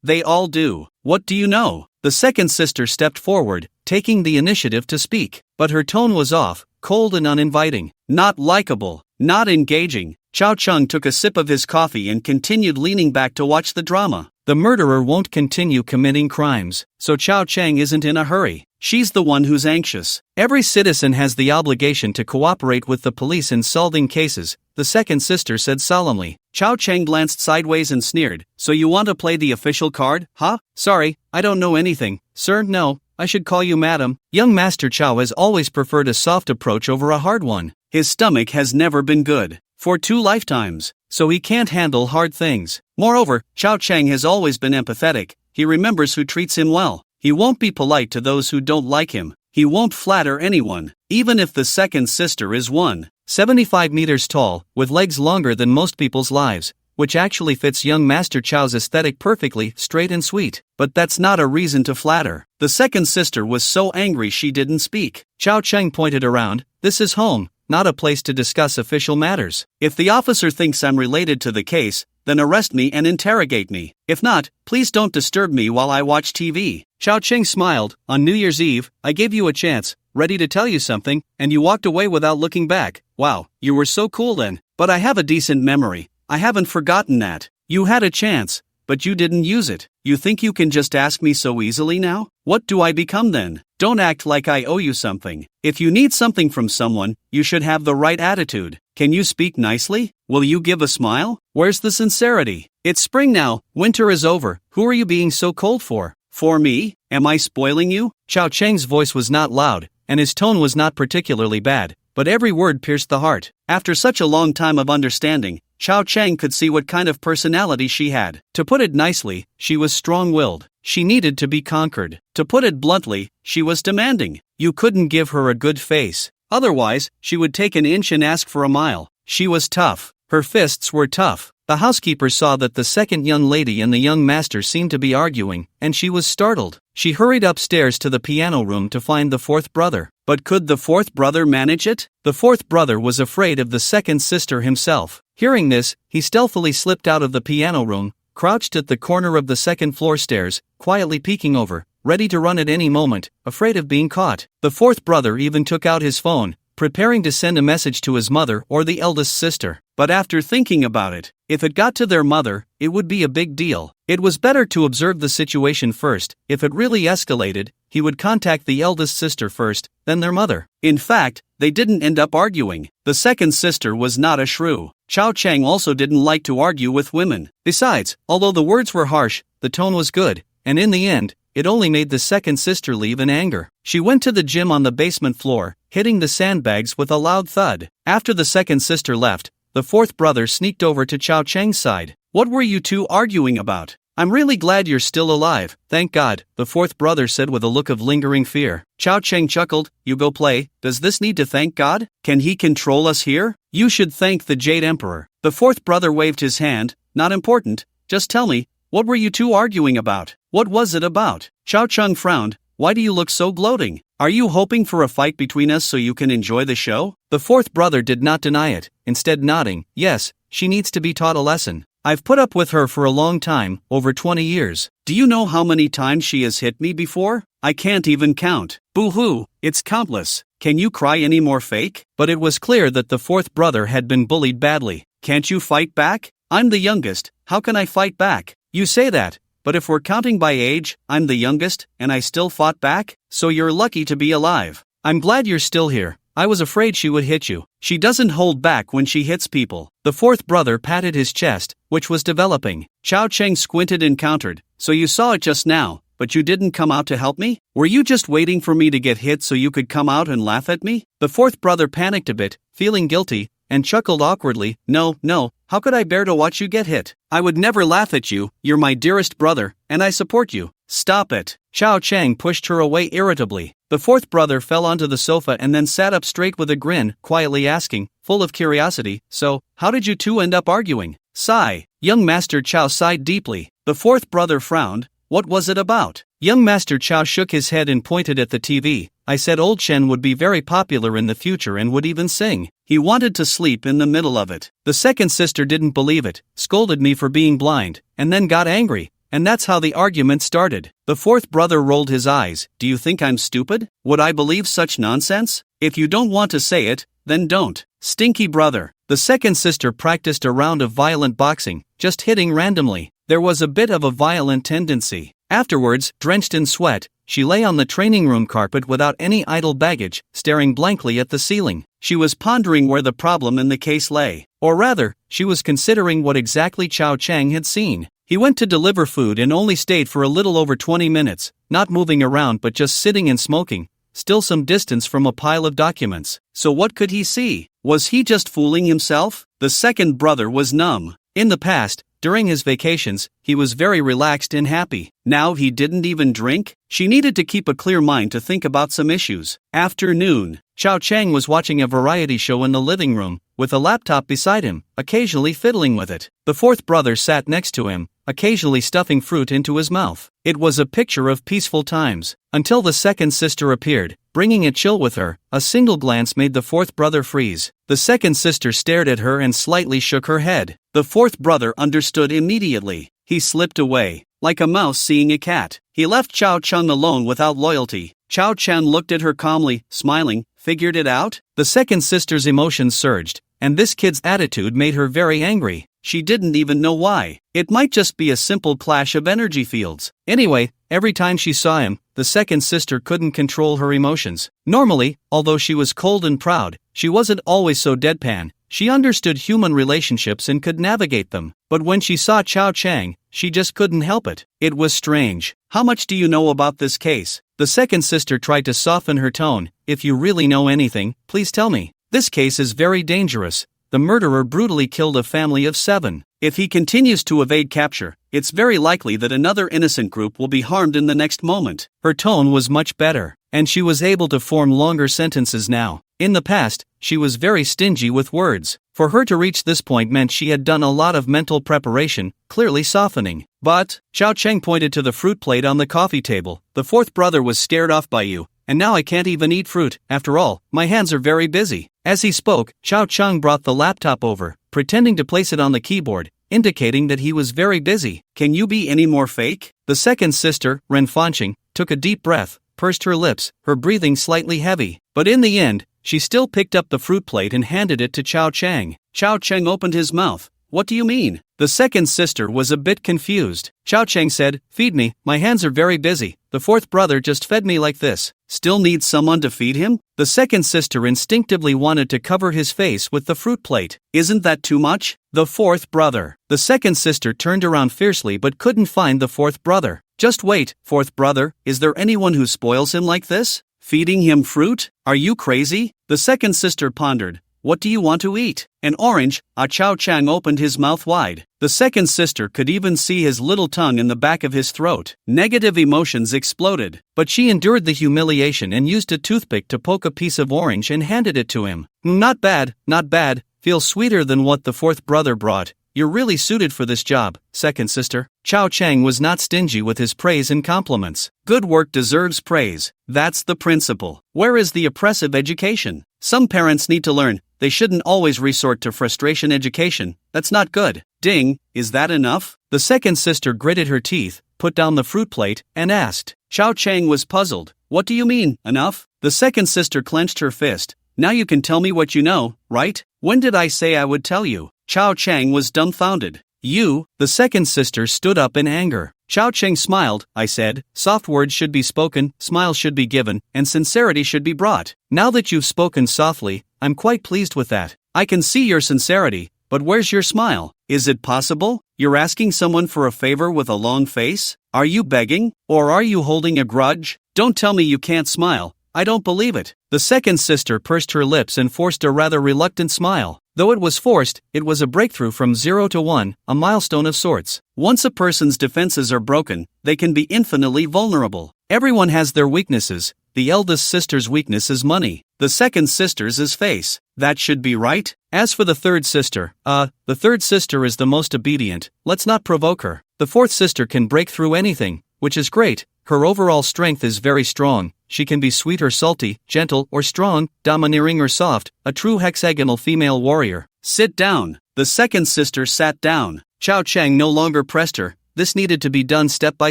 They all do. What do you know? The second sister stepped forward, taking the initiative to speak, but her tone was off, cold and uninviting. Not likable, not engaging. Chow Chang took a sip of his coffee and continued leaning back to watch the drama. The murderer won't continue committing crimes, so Chow Chang isn't in a hurry. She's the one who's anxious. Every citizen has the obligation to cooperate with the police in solving cases, the second sister said solemnly. Chow Chang glanced sideways and sneered. So you want to play the official card, huh? Sorry, I don't know anything. Sir, no, I should call you madam. Young Master Chow has always preferred a soft approach over a hard one. His stomach has never been good. For 2 lifetimes, so he can't handle hard things. Moreover, Chow Chang has always been empathetic. He remembers who treats him well. He won't be polite to those who don't like him. He won't flatter anyone, even if the second sister is 175 meters tall, with legs longer than most people's lives, which actually fits young Master Chow's aesthetic perfectly, straight and sweet. But that's not a reason to flatter. The second sister was so angry she didn't speak. Chow Chang pointed around. This is home, not a place to discuss official matters. If the officer thinks I'm related to the case, then arrest me and interrogate me. If not, please don't disturb me while I watch TV. Chow Chang smiled. On New Year's Eve, I gave you a chance, ready to tell you something, and you walked away without looking back. Wow, you were so cool then. But I have a decent memory. I haven't forgotten that. You had a chance, but you didn't use it. You think you can just ask me so easily now? What do I become then? Don't act like I owe you something. If you need something from someone, you should have the right attitude. Can you speak nicely? Will you give a smile? Where's the sincerity? It's spring now, winter is over. Who are you being so cold for? For me? Am I spoiling you? Chow Chang's voice was not loud, and his tone was not particularly bad, but every word pierced the heart. After such a long time of understanding, Chow Chang could see what kind of personality she had. To put it nicely, she was strong-willed. She needed to be conquered. To put it bluntly, she was demanding. You couldn't give her a good face. Otherwise, she would take an inch and ask for a mile. She was tough. Her fists were tough. The housekeeper saw that the second young lady and the young master seemed to be arguing, and she was startled. She hurried upstairs to the piano room to find the fourth brother. But could the fourth brother manage it? The fourth brother was afraid of the second sister himself. Hearing this, he stealthily slipped out of the piano room, crouched at the corner of the second floor stairs, quietly peeking over, ready to run at any moment, afraid of being caught. The fourth brother even took out his phone, preparing to send a message to his mother or the eldest sister. But after thinking about it, if it got to their mother, it would be a big deal. It was better to observe the situation first. If it really escalated, he would contact the eldest sister first, then their mother. In fact, they didn't end up arguing. The second sister was not a shrew. Chow Chang also didn't like to argue with women. Besides, although the words were harsh, the tone was good, and in the end, it only made the second sister leave in anger. She went to the gym on the basement floor, hitting the sandbags with a loud thud. After the second sister left, the fourth brother sneaked over to Chow Chang's side. What were you two arguing about? I'm really glad you're still alive, thank God, the fourth brother said with a look of lingering fear. Chow Chang chuckled. You go play. Does this need to thank God? Can he control us here? You should thank the Jade Emperor. The fourth brother waved his hand. Not important. Just tell me, what were you two arguing about? What was it about? Chow Chang frowned. Why do you look so gloating? Are you hoping for a fight between us so you can enjoy the show? The fourth brother did not deny it, instead nodding. Yes, she needs to be taught a lesson. I've put up with her for a long time, over 20 years. Do you know how many times she has hit me before? I can't even count. Boo-hoo, it's countless. Can you cry any more fake? But it was clear that the fourth brother had been bullied badly. Can't you fight back? I'm the youngest, how can I fight back? You say that, but if we're counting by age, I'm the youngest, and I still fought back? So you're lucky to be alive. I'm glad you're still here. I was afraid she would hit you. She doesn't hold back when she hits people. The fourth brother patted his chest, which was developing. Chow Chang squinted and countered. So you saw it just now, but you didn't come out to help me? Were you just waiting for me to get hit so you could come out and laugh at me? The fourth brother panicked a bit, feeling guilty, and chuckled awkwardly. No, how could I bear to watch you get hit? I would never laugh at you, you're my dearest brother, and I support you. Stop it. Chao Chang pushed her away irritably. The fourth brother fell onto the sofa and then sat up straight with a grin, quietly asking, full of curiosity, so, how did you two end up arguing? Sigh. Young Master Chao sighed deeply. The fourth brother frowned. What was it about? Young Master Chao shook his head and pointed at the TV. I said old Chen would be very popular in the future and would even sing. He wanted to sleep in the middle of it. The second sister didn't believe it, scolded me for being blind, and then got angry. And that's how the argument started. The fourth brother rolled his eyes. Do you think I'm stupid? Would I believe such nonsense? If you don't want to say it, then don't. Stinky brother. The second sister practiced a round of violent boxing, just hitting randomly. There was a bit of a violent tendency. Afterwards, drenched in sweat, she lay on the training room carpet without any idle baggage, staring blankly at the ceiling. She was pondering where the problem in the case lay. Or rather, she was considering what exactly Chao Chang had seen. He went to deliver food and only stayed for a little over 20 minutes, not moving around but just sitting and smoking, still some distance from a pile of documents. So what could he see? Was he just fooling himself? The second brother was numb. In the past, during his vacations, he was very relaxed and happy. Now he didn't even drink? She needed to keep a clear mind to think about some issues. Afternoon. Chao Chang was watching a variety show in the living room, with a laptop beside him, occasionally fiddling with it. The fourth brother sat next to him, occasionally stuffing fruit into his mouth. It was a picture of peaceful times, until the second sister appeared, bringing a chill with her. A single glance made the fourth brother freeze. The second sister stared at her and slightly shook her head. The fourth brother understood immediately. He slipped away, like a mouse seeing a cat. He left Chao Chang alone without loyalty. Chao Chang looked at her calmly, smiling. Figured it out? The second sister's emotions surged, and this kid's attitude made her very angry. She didn't even know why. It might just be a simple clash of energy fields. Anyway, every time she saw him, the second sister couldn't control her emotions. Normally, although she was cold and proud, she wasn't always so deadpan. She understood human relationships and could navigate them. But when she saw Chao Chang, she just couldn't help it. It was strange. How much do you know about this case? The second sister tried to soften her tone. If you really know anything, please tell me. This case is very dangerous. The murderer brutally killed a family of 7. If he continues to evade capture, it's very likely that another innocent group will be harmed in the next moment. Her tone was much better, and she was able to form longer sentences now. In the past, she was very stingy with words. For her to reach this point meant she had done a lot of mental preparation, clearly softening. But, Chao Chang pointed to the fruit plate on the coffee table. The fourth brother was scared off by you, and now I can't even eat fruit. After all, my hands are very busy. As he spoke, Chao Chang brought the laptop over, pretending to place it on the keyboard, indicating that he was very busy. Can you be any more fake? The second sister, Ren Fanqing, took a deep breath, pursed her lips, her breathing slightly heavy. But in the end, she still picked up the fruit plate and handed it to Chao Chang. Chao Chang opened his mouth. What do you mean? The second sister was a bit confused. Chao Chang said, feed me, my hands are very busy. The fourth brother just fed me like this. Still needs someone to feed him? The second sister instinctively wanted to cover his face with the fruit plate. Isn't that too much? The fourth brother. The second sister turned around fiercely but couldn't find the fourth brother. Just wait, fourth brother, is there anyone who spoils him like this? Feeding him fruit? Are you crazy? The second sister pondered. What do you want to eat? An orange? Chao Chang opened his mouth wide. The second sister could even see his little tongue in the back of his throat. Negative emotions exploded. But she endured the humiliation and used a toothpick to poke a piece of orange and handed it to him. Not bad, not bad. Feels sweeter than what the fourth brother brought. You're really suited for this job, second sister. Chao Chang was not stingy with his praise and compliments. Good work deserves praise. That's the principle. Where is the oppressive education? Some parents need to learn. They shouldn't always resort to frustration education. That's not good. Ding, is that enough? The second sister gritted her teeth, put down the fruit plate, and asked. Chao Chang was puzzled. What do you mean, enough? The second sister clenched her fist. Now you can tell me what you know, right? When did I say I would tell you? Chao Chang was dumbfounded. You? The second sister stood up in anger. Chao Chang smiled. I said, soft words should be spoken, smiles should be given, and sincerity should be brought. Now that you've spoken softly, I'm quite pleased with that. I can see your sincerity, but where's your smile? Is it possible? You're asking someone for a favor with a long face? Are you begging? Or are you holding a grudge? Don't tell me you can't smile. I don't believe it. The second sister pursed her lips and forced a rather reluctant smile. Though it was forced, it was a breakthrough from 0 to 1, a milestone of sorts. Once a person's defenses are broken, they can be infinitely vulnerable. Everyone has their weaknesses. The eldest sister's weakness is money. The second sister's is face. That should be right. As for the third sister, the third sister is the most obedient. Let's not provoke her. The fourth sister can break through anything, which is great. Her overall strength is very strong. She can be sweet or salty, gentle or strong, domineering or soft, a true hexagonal female warrior. Sit down. The second sister sat down. Chao Chang no longer pressed her. This needed to be done step by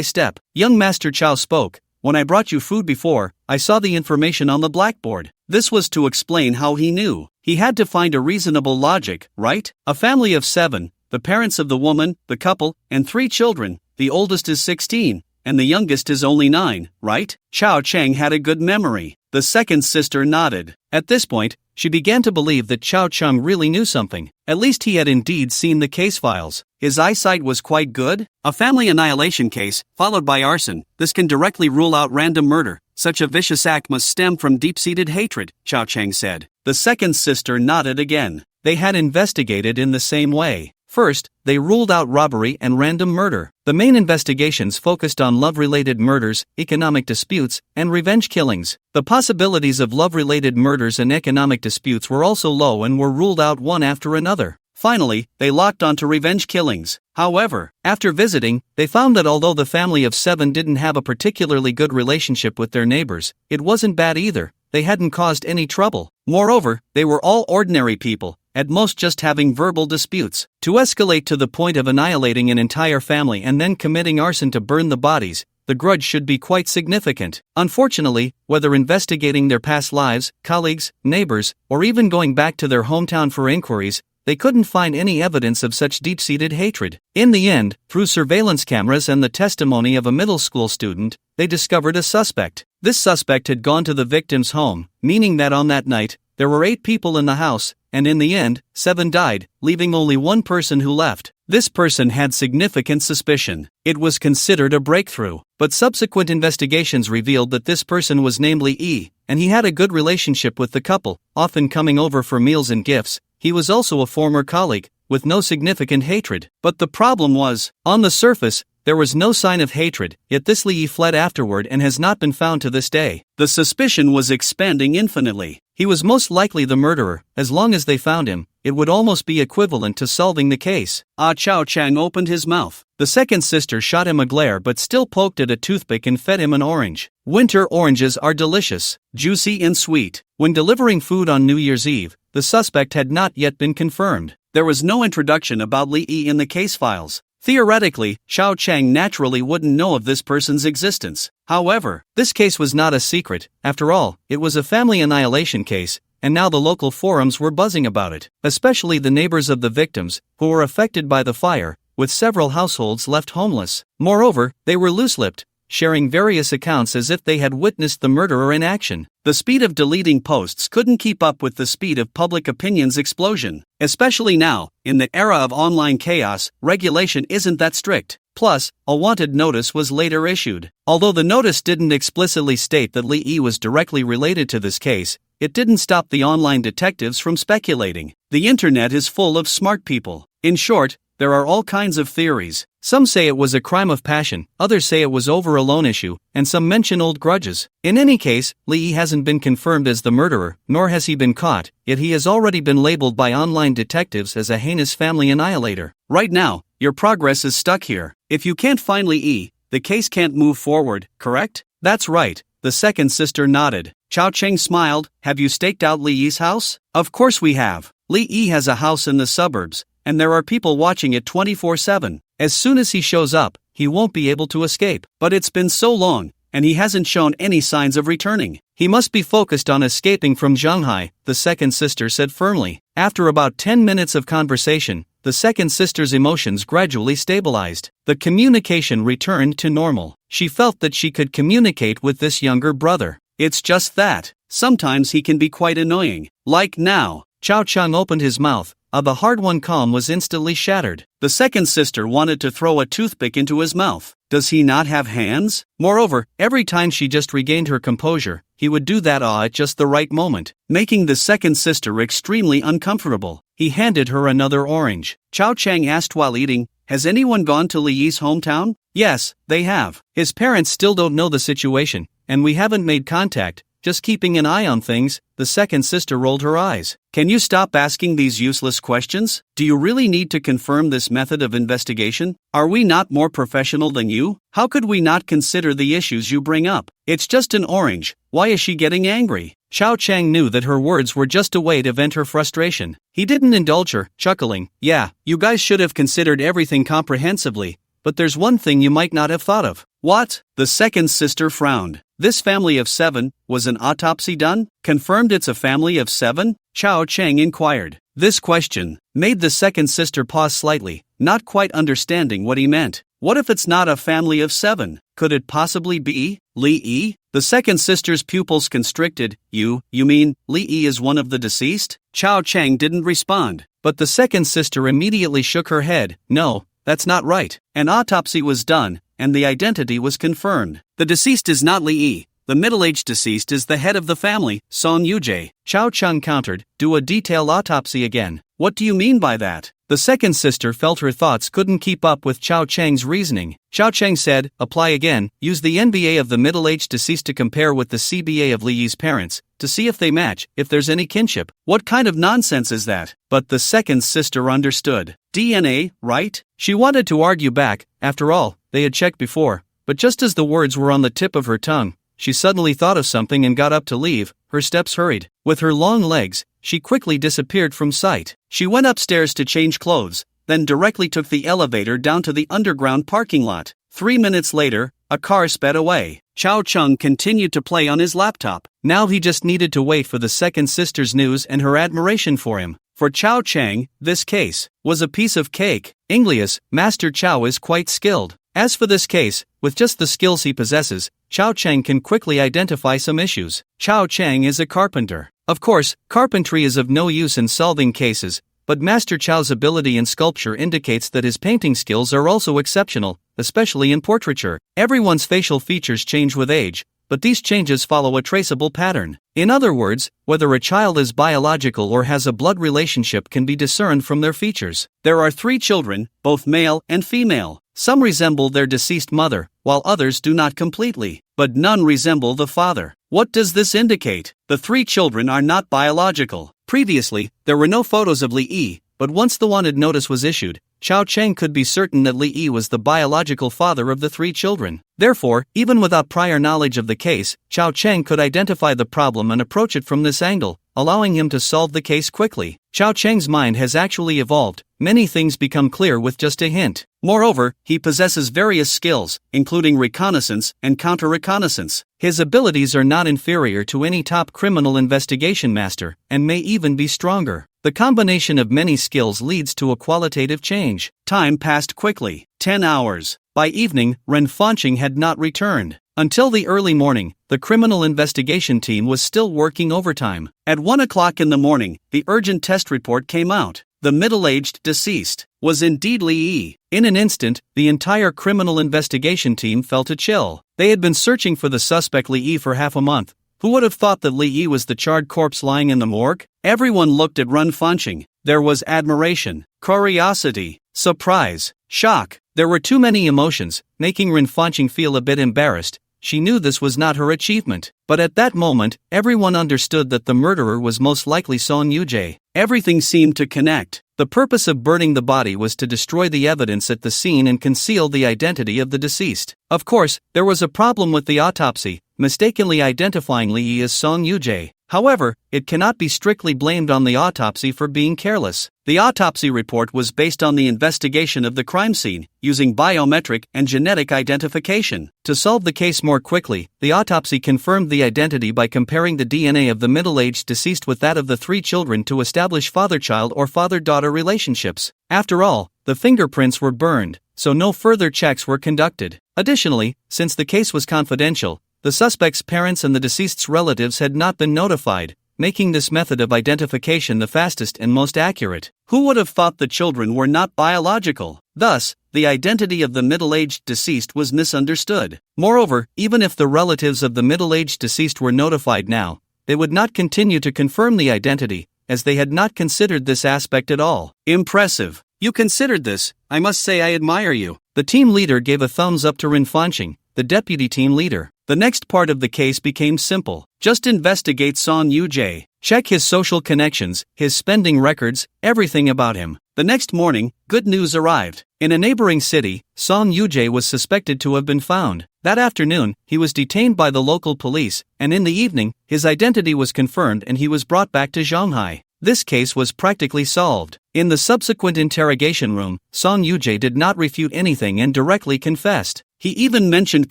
step. Young Master Chao spoke. When I brought you food before, I saw the information on the blackboard. This was to explain how he knew. He had to find a reasonable logic, right? A family of 7, the parents of the woman, the couple, and 3 children. The oldest is 16, and the youngest is only 9, right? Chao Chang had a good memory. The second sister nodded. At this point, she began to believe that Chao Chang really knew something. At least he had indeed seen the case files. His eyesight was quite good. A family annihilation case, followed by arson. This can directly rule out random murder. Such a vicious act must stem from deep-seated hatred, Chao Chang said. The second sister nodded again. They had investigated in the same way. First, they ruled out robbery and random murder. The main investigations focused on love-related murders, economic disputes, and revenge killings. The possibilities of love-related murders and economic disputes were also low and were ruled out one after another. Finally, they locked onto revenge killings. However, after visiting, they found that although the family of 7 didn't have a particularly good relationship with their neighbors, it wasn't bad either. They hadn't caused any trouble. Moreover, they were all ordinary people, at most just having verbal disputes. To escalate to the point of annihilating an entire family and then committing arson to burn the bodies, the grudge should be quite significant. Unfortunately, whether investigating their past lives, colleagues, neighbors, or even going back to their hometown for inquiries, they couldn't find any evidence of such deep-seated hatred. In the end, through surveillance cameras and the testimony of a middle school student, they discovered a suspect. This suspect had gone to the victim's home, meaning that on that night, there were 8 people in the house, and in the end, 7 died, leaving only one person who left. This person had significant suspicion. It was considered a breakthrough, but subsequent investigations revealed that this person was namely E, and he had a good relationship with the couple, often coming over for meals and gifts. He was also a former colleague, with no significant hatred. But the problem was, on the surface, there was no sign of hatred, yet this Li fled afterward and has not been found to this day. The suspicion was expanding infinitely. He was most likely the murderer. As long as they found him, it would almost be equivalent to solving the case. Chao Chang opened his mouth. The second sister shot him a glare but still poked at a toothpick and fed him an orange. Winter oranges are delicious, juicy and sweet. When delivering food on New Year's Eve, the suspect had not yet been confirmed. There was no introduction about Li in the case files. Theoretically, Chao Chang naturally wouldn't know of this person's existence. However, this case was not a secret. After all, it was a family annihilation case, and now the local forums were buzzing about it, especially the neighbors of the victims, who were affected by the fire, with several households left homeless. Moreover, they were loose-lipped, sharing various accounts as if they had witnessed the murderer in action. The speed of deleting posts couldn't keep up with the speed of public opinion's explosion. Especially now, in the era of online chaos, regulation isn't that strict. Plus, a wanted notice was later issued. Although the notice didn't explicitly state that Li was directly related to this case, it didn't stop the online detectives from speculating. The internet is full of smart people. In short, there are all kinds of theories. Some say it was a crime of passion, others say it was over a loan issue, and some mention old grudges. In any case, Li hasn't been confirmed as the murderer, nor has he been caught, yet he has already been labeled by online detectives as a heinous family annihilator. Right now, your progress is stuck here. If you can't find Li, the case can't move forward, correct? That's right, the second sister nodded. Chao Cheng smiled. Have you staked out Li's house? Of course we have. Li has a house in the suburbs, and there are people watching it 24/7. As soon as he shows up, he won't be able to escape. But it's been so long, and he hasn't shown any signs of returning. He must be focused on escaping from Shanghai, the second sister said firmly. After about 10 minutes of conversation, the second sister's emotions gradually stabilized. The communication returned to normal. She felt that she could communicate with this younger brother. It's just that, sometimes he can be quite annoying. Like now. Chao Chang opened his mouth. The hard-won calm was instantly shattered. The second sister wanted to throw a toothpick into his mouth. Does he not have hands? Moreover, every time she just regained her composure, he would do that at just the right moment, making the second sister extremely uncomfortable. He handed her another orange. Chao Chang asked while eating, "Has anyone gone to Li Yi's hometown?" "Yes, they have. His parents still don't know the situation, and we haven't made contact, just keeping an eye on things." The second sister rolled her eyes. "Can you stop asking these useless questions? Do you really need to confirm this method of investigation? Are we not more professional than you? How could we not consider the issues you bring up? It's just an orange. Why is she getting angry?" Chao Chang knew that her words were just a way to vent her frustration. He didn't indulge her, chuckling, "Yeah, you guys should have considered everything comprehensively, but there's one thing you might not have thought of." "What?" The second sister frowned. "This family of 7, was an autopsy done? Confirmed it's a family of 7? Chao Chang inquired. This question made the second sister pause slightly, not quite understanding what he meant. What if it's not a family of 7? Could it possibly be Li Yi? The second sister's pupils constricted. You mean Li Yi is one of the deceased?" Chao Chang didn't respond, but the second sister immediately shook her head. "No, that's not right. An autopsy was done, and the identity was confirmed. The deceased is not Li Yi. The middle-aged deceased is the head of the family, Song Yujie." Chao Chang countered, "Do a detailed autopsy again." "What do you mean by that?" The second sister felt her thoughts couldn't keep up with Chao Chang's reasoning. Chao Chang said, "Apply again, use the NBA of the middle-aged deceased to compare with the CBA of Li Yi's parents, to see if they match, if there's any kinship." "What kind of nonsense is that?" But the second sister understood. DNA, right? She wanted to argue back, after all, they had checked before, but just as the words were on the tip of her tongue, she suddenly thought of something and got up to leave. Her steps hurried. With her long legs, she quickly disappeared from sight. She went upstairs to change clothes, then directly took the elevator down to the underground parking lot. 3 minutes later, a car sped away. Chao Chang continued to play on his laptop. Now he just needed to wait for the second sister's news and her admiration for him. For Chao Chang, this case was a piece of cake. Inglius, Master Chao is quite skilled. As for this case, with just the skills he possesses, Chao Chang can quickly identify some issues. Chao Chang is a carpenter. Of course, carpentry is of no use in solving cases, but Master Chao's ability in sculpture indicates that his painting skills are also exceptional, especially in portraiture. Everyone's facial features change with age, but these changes follow a traceable pattern. In other words, whether a child is biological or has a blood relationship can be discerned from their features. There are 3 children, both male and female. Some resemble their deceased mother, while others do not completely, but none resemble the father. What does this indicate? The 3 children are not biological. Previously, there were no photos of Li Yi, but once the wanted notice was issued, Chao Chang could be certain that Li Yi was the biological father of the 3 children. Therefore, even without prior knowledge of the case, Chao Chang could identify the problem and approach it from this angle, allowing him to solve the case quickly. Chao Chang's mind has actually evolved. Many things become clear with just a hint. Moreover, he possesses various skills, including reconnaissance and counter-reconnaissance. His abilities are not inferior to any top criminal investigation master, and may even be stronger. The combination of many skills leads to a qualitative change. Time passed quickly. 10 hours. By evening, Ren Fanqing had not returned. Until the early morning, the criminal investigation team was still working overtime. At 1 o'clock in the morning, the urgent test report came out. The middle-aged deceased was indeed Li Yi. In an instant, the entire criminal investigation team felt a chill. They had been searching for the suspect Li Yi for half a month. Who would have thought that Li Yi was the charred corpse lying in the morgue? Everyone looked at Ren Fanqing. There was admiration, curiosity, surprise, shock. There were too many emotions, making Ren Fanqing feel a bit embarrassed. She knew this was not her achievement, but at that moment, everyone understood that the murderer was most likely Song Yujie. Everything seemed to connect. The purpose of burning the body was to destroy the evidence at the scene and conceal the identity of the deceased. Of course, there was a problem with the autopsy, mistakenly identifying Li Yi as Song Yujie. However, it cannot be strictly blamed on the autopsy for being careless. The autopsy report was based on the investigation of the crime scene, using biometric and genetic identification. To solve the case more quickly, the autopsy confirmed the identity by comparing the DNA of the middle-aged deceased with that of the 3 children to establish father-child or father-daughter relationships. After all, the fingerprints were burned, so no further checks were conducted. Additionally, since the case was confidential, the suspect's parents and the deceased's relatives had not been notified, making this method of identification the fastest and most accurate. Who would have thought the children were not biological? Thus, the identity of the middle-aged deceased was misunderstood. Moreover, even if the relatives of the middle-aged deceased were notified now, they would not continue to confirm the identity, as they had not considered this aspect at all. Impressive. You considered this, I must say I admire you. The team leader gave a thumbs up to Rinfanching, the deputy team leader. The next part of the case became simple. Just investigate Son Yujie. Check his social connections, his spending records, everything about him. The next morning, good news arrived. In a neighboring city, Son Yujie was suspected to have been found. That afternoon, he was detained by the local police, and in the evening, his identity was confirmed and he was brought back to Shanghai. This case was practically solved. In the subsequent interrogation room, Son Yujie did not refute anything and directly confessed. He even mentioned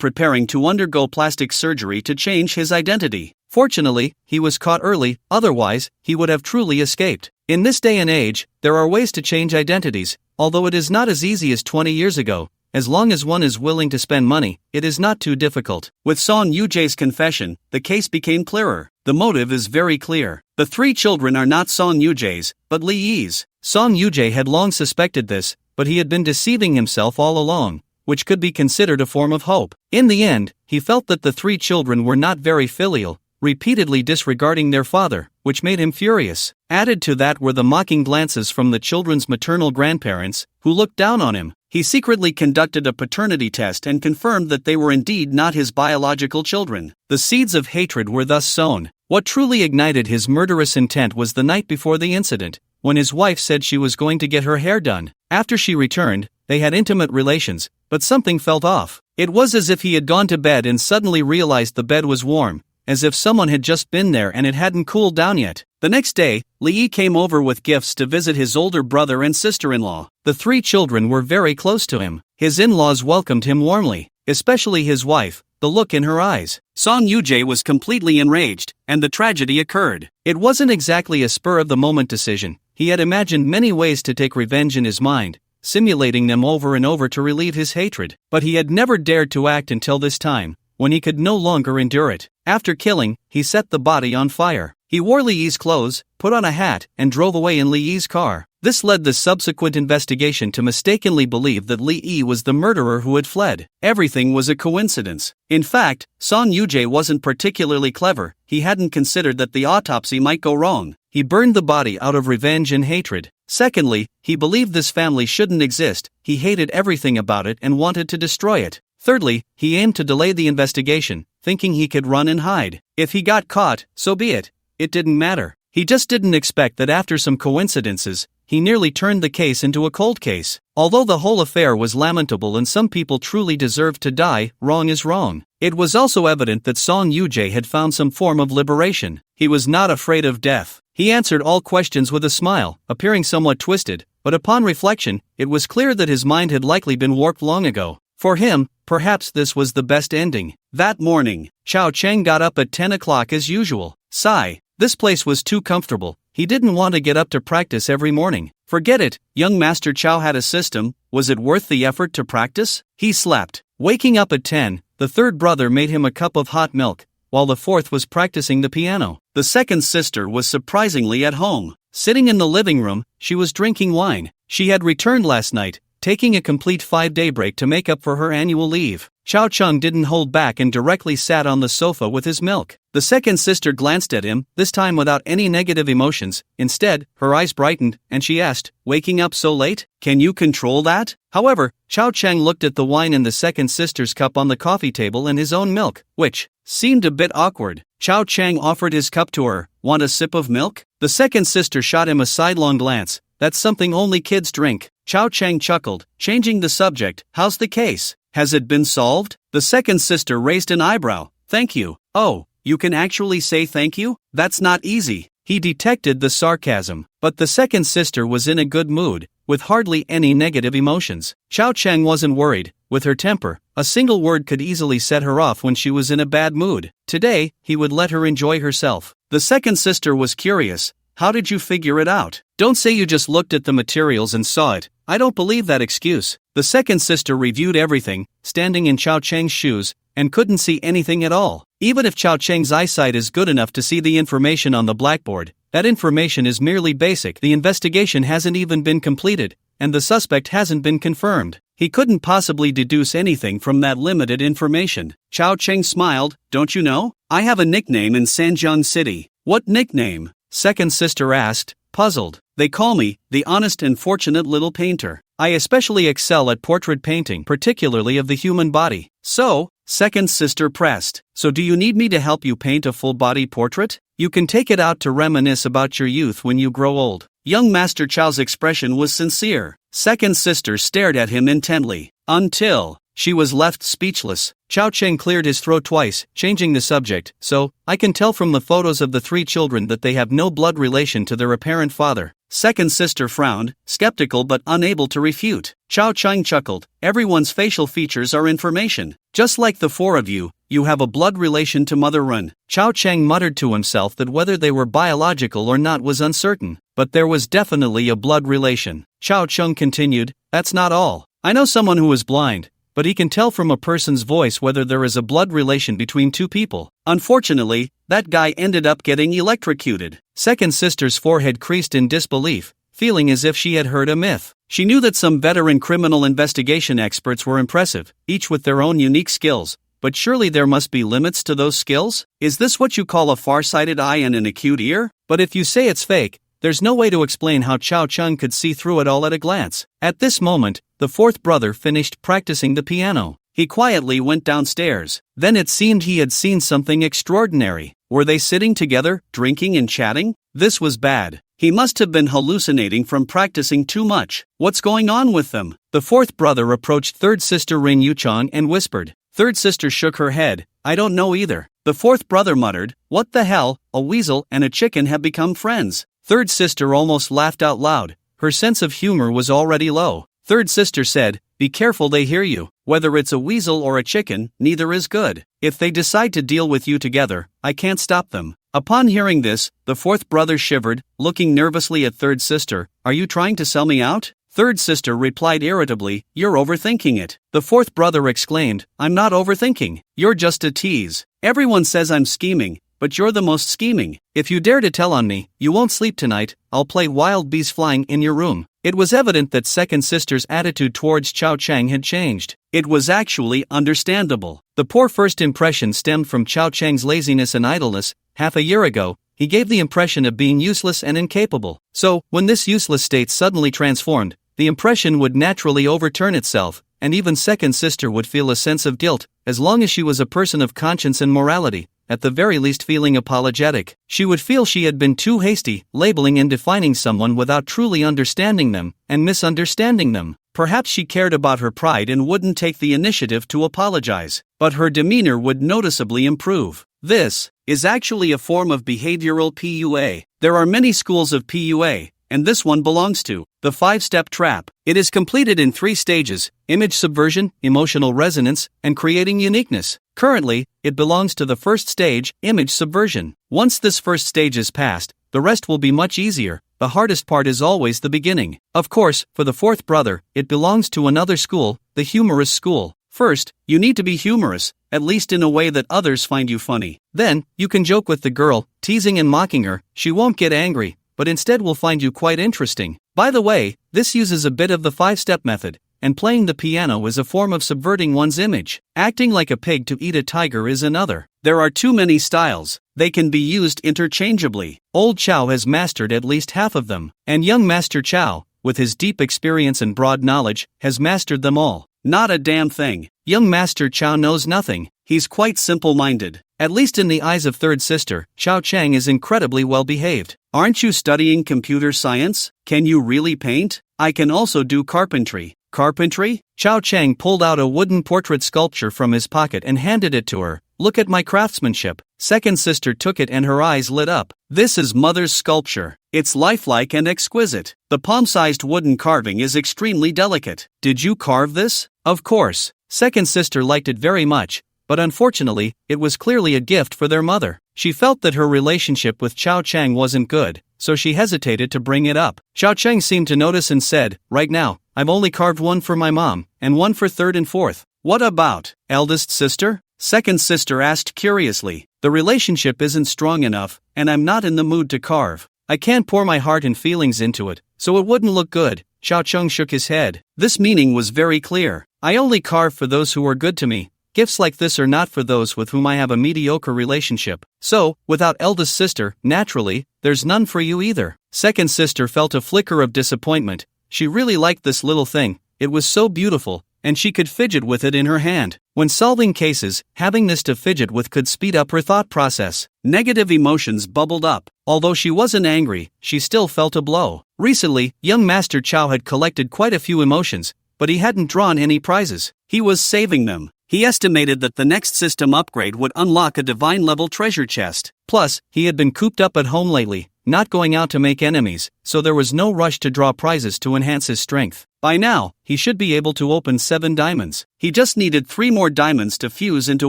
preparing to undergo plastic surgery to change his identity. Fortunately, he was caught early, otherwise, he would have truly escaped. In this day and age, there are ways to change identities, although it is not as easy as 20 years ago. As long as one is willing to spend money, it is not too difficult. With Son Yujie's confession, the case became clearer. The motive is very clear. The 3 children are not Son Yujie's, but Li Yi's. Son Yujie had long suspected this, but he had been deceiving himself all along, which could be considered a form of hope. In the end, he felt that the 3 children were not very filial, repeatedly disregarding their father, which made him furious. Added to that were the mocking glances from the children's maternal grandparents, who looked down on him. He secretly conducted a paternity test and confirmed that they were indeed not his biological children. The seeds of hatred were thus sown. What truly ignited his murderous intent was the night before the incident, when his wife said she was going to get her hair done. After she returned, they had intimate relations, but something felt off. It was as if he had gone to bed and suddenly realized the bed was warm, as if someone had just been there and it hadn't cooled down yet. The next day, Li Yi came over with gifts to visit his older brother and sister-in-law. The 3 children were very close to him. His in-laws welcomed him warmly, especially his wife. The look in her eyes. Son Yujie was completely enraged, and the tragedy occurred. It wasn't exactly a spur-of-the-moment decision. He had imagined many ways to take revenge in his mind, simulating them over and over to relieve his hatred. But he had never dared to act until this time, when he could no longer endure it. After killing, he set the body on fire. He wore Li Yi's clothes, put on a hat, and drove away in Li Yi's car. This led the subsequent investigation to mistakenly believe that Li Yi was the murderer who had fled. Everything was a coincidence. In fact, Son Yujie wasn't particularly clever. He hadn't considered that the autopsy might go wrong. He burned the body out of revenge and hatred. Secondly, he believed this family shouldn't exist. He hated everything about it and wanted to destroy it. Thirdly, he aimed to delay the investigation, thinking he could run and hide. If he got caught, so be it. It didn't matter. He just didn't expect that after some coincidences, he nearly turned the case into a cold case. Although the whole affair was lamentable and some people truly deserved to die, wrong is wrong. It was also evident that Son Yujie had found some form of liberation. He was not afraid of death. He answered all questions with a smile, appearing somewhat twisted, but upon reflection, it was clear that his mind had likely been warped long ago. For him, perhaps this was the best ending. That morning, Chao Cheng got up at 10 o'clock as usual. Sigh. This place was too comfortable. He didn't want to get up to practice every morning. Forget it, young Master Chow had a system. Was it worth the effort to practice? He slept. Waking up at 10, the 3rd brother made him a cup of hot milk, while the 4th was practicing the piano. The 2nd sister was surprisingly at home. Sitting in the living room, she was drinking wine. She had returned last night, taking a complete 5-day break to make up for her annual leave. Chao Cheng didn't hold back and directly sat on the sofa with his milk. The 2nd sister glanced at him, this time without any negative emotions. Instead, her eyes brightened, and she asked, "Waking up so late? Can you control that?" However, Chao Cheng looked at the wine in the 2nd sister's cup on the coffee table and his own milk, which seemed a bit awkward. Chao Cheng offered his cup to her. "Want a sip of milk?" The 2nd sister shot him a sidelong glance. "That's something only kids drink." Chao Cheng chuckled, changing the subject. "How's the case? Has it been solved?" The 2nd sister raised an eyebrow. "Thank you." "Oh, you can actually say thank you? That's not easy." He detected the sarcasm, but the 2nd sister was in a good mood, with hardly any negative emotions. Chao Cheng wasn't worried. With her temper, a single word could easily set her off when she was in a bad mood. Today, he would let her enjoy herself. The 2nd sister was curious. "How did you figure it out? Don't say you just looked at the materials and saw it. I don't believe that excuse." The 2nd sister reviewed everything, standing in Chao Cheng's shoes, and couldn't see anything at all. Even if Chao Cheng's eyesight is good enough to see the information on the blackboard, that information is merely basic. The investigation hasn't even been completed, and the suspect hasn't been confirmed. He couldn't possibly deduce anything from that limited information. Chao Cheng smiled. "Don't you know? I have a nickname in Sanjiang City." "What nickname?" second sister asked, puzzled. They call me the honest and fortunate little painter. I especially excel at portrait painting, particularly of the human body. So, second sister pressed. So do you need me to help you paint a full-body portrait? You can take it out to reminisce about your youth when you grow old. Young Master Chow's expression was sincere. Second sister stared at him intently, until she was left speechless. Chow Cheng cleared his throat twice, changing the subject. So, I can tell from the photos of the 3 children that they have no blood relation to their apparent father. Second sister frowned, skeptical but unable to refute. Chow Cheng chuckled. Everyone's facial features are information. Just like the 4 of you, you have a blood relation to Mother Run. Chow Cheng muttered to himself that whether they were biological or not was uncertain, but there was definitely a blood relation. Chow Cheng continued, that's not all. I know someone who is blind, but he can tell from a person's voice whether there is a blood relation between 2 people. Unfortunately, that guy ended up getting electrocuted. Second sister's forehead creased in disbelief, feeling as if she had heard a myth. She knew that some veteran criminal investigation experts were impressive, each with their own unique skills, but surely there must be limits to those skills? Is this what you call a far-sighted eye and an acute ear? But if you say it's fake, there's no way to explain how Chow Cheng could see through it all at a glance. At this moment, the 4th brother finished practicing the piano. He quietly went downstairs. Then it seemed he had seen something extraordinary. Were they sitting together, drinking and chatting? This was bad. He must have been hallucinating from practicing too much. What's going on with them? The 4th brother approached 3rd sister Rin Yuchong and whispered. 3rd sister shook her head. I don't know either. The 4th brother muttered, what the hell, a weasel and a chicken have become friends. 3rd sister almost laughed out loud. Her sense of humor was already low. 3rd sister said, be careful they hear you. Whether it's a weasel or a chicken, neither is good. If they decide to deal with you together, I can't stop them. Upon hearing this, the 4th brother shivered, looking nervously at 3rd sister. Are you trying to sell me out? 3rd sister replied irritably, you're overthinking it. The 4th brother exclaimed, I'm not overthinking. You're just a tease. Everyone says I'm scheming, but you're the most scheming. If you dare to tell on me, you won't sleep tonight. I'll play wild bees flying in your room. It was evident that second sister's attitude towards Chow Cheng had changed. It was actually understandable. The poor first impression stemmed from Chow Cheng's laziness and idleness. Half a year ago, he gave the impression of being useless and incapable. So, when this useless state suddenly transformed, the impression would naturally overturn itself, and even second sister would feel a sense of guilt, as long as she was a person of conscience and morality, at the very least feeling apologetic. She would feel she had been too hasty, labeling and defining someone without truly understanding them, and misunderstanding them. Perhaps she cared about her pride and wouldn't take the initiative to apologize, but her demeanor would noticeably improve. This is actually a form of behavioral PUA. There are many schools of PUA, and this one belongs to the 5-step trap. It is completed in 3 stages: image subversion, emotional resonance, and creating uniqueness. Currently, it belongs to the first stage, image subversion. Once this first stage is passed, the rest will be much easier. The hardest part is always the beginning. Of course, for the 4th brother, it belongs to another school, the humorous school. First, you need to be humorous, at least in a way that others find you funny. Then, you can joke with the girl, teasing and mocking her. She won't get angry, but instead will find you quite interesting. By the way, this uses a bit of the 5-step method, and playing the piano is a form of subverting one's image. Acting like a pig to eat a tiger is another. There are too many styles. They can be used interchangeably. Old Chow has mastered at least half of them, and young Master Chow, with his deep experience and broad knowledge, has mastered them all. Not a damn thing. Young Master Chow knows nothing. He's quite simple-minded. At least in the eyes of 3rd sister, Chow Cheng is incredibly well-behaved. Aren't you studying computer science? Can you really paint? I can also do carpentry. Carpentry? Chow Cheng pulled out a wooden portrait sculpture from his pocket and handed it to her. Look at my craftsmanship. Second sister took it and her eyes lit up. This is Mother's sculpture. It's lifelike and exquisite. The palm-sized wooden carving is extremely delicate. Did you carve this? Of course. Second sister liked it very much, but unfortunately, it was clearly a gift for their mother. She felt that her relationship with Chow Cheng wasn't good, so she hesitated to bring it up. Chow Cheng seemed to notice and said, right now, I've only carved one for my mom, and one for 3rd and 4th. What about eldest sister? Second sister asked curiously. The relationship isn't strong enough, and I'm not in the mood to carve. I can't pour my heart and feelings into it, so it wouldn't look good. Chow Cheng shook his head. This meaning was very clear. I only carve for those who are good to me, Gifts like this are not for those with whom I have a mediocre relationship. So, without eldest sister, naturally, there's none for you either. Second sister felt a flicker of disappointment. She really liked this little thing, it was so beautiful, and she could fidget with it in her hand. When solving cases, having this to fidget with could speed up her thought process. Negative emotions bubbled up. Although she wasn't angry, she still felt a blow. Recently, young Master Chow had collected quite a few emotions, but he hadn't drawn any prizes. He was saving them. He estimated that the next system upgrade would unlock a divine-level treasure chest. Plus, he had been cooped up at home lately, not going out to make enemies, so there was no rush to draw prizes to enhance his strength. By now, he should be able to open 7 diamonds. He just needed 3 more diamonds to fuse into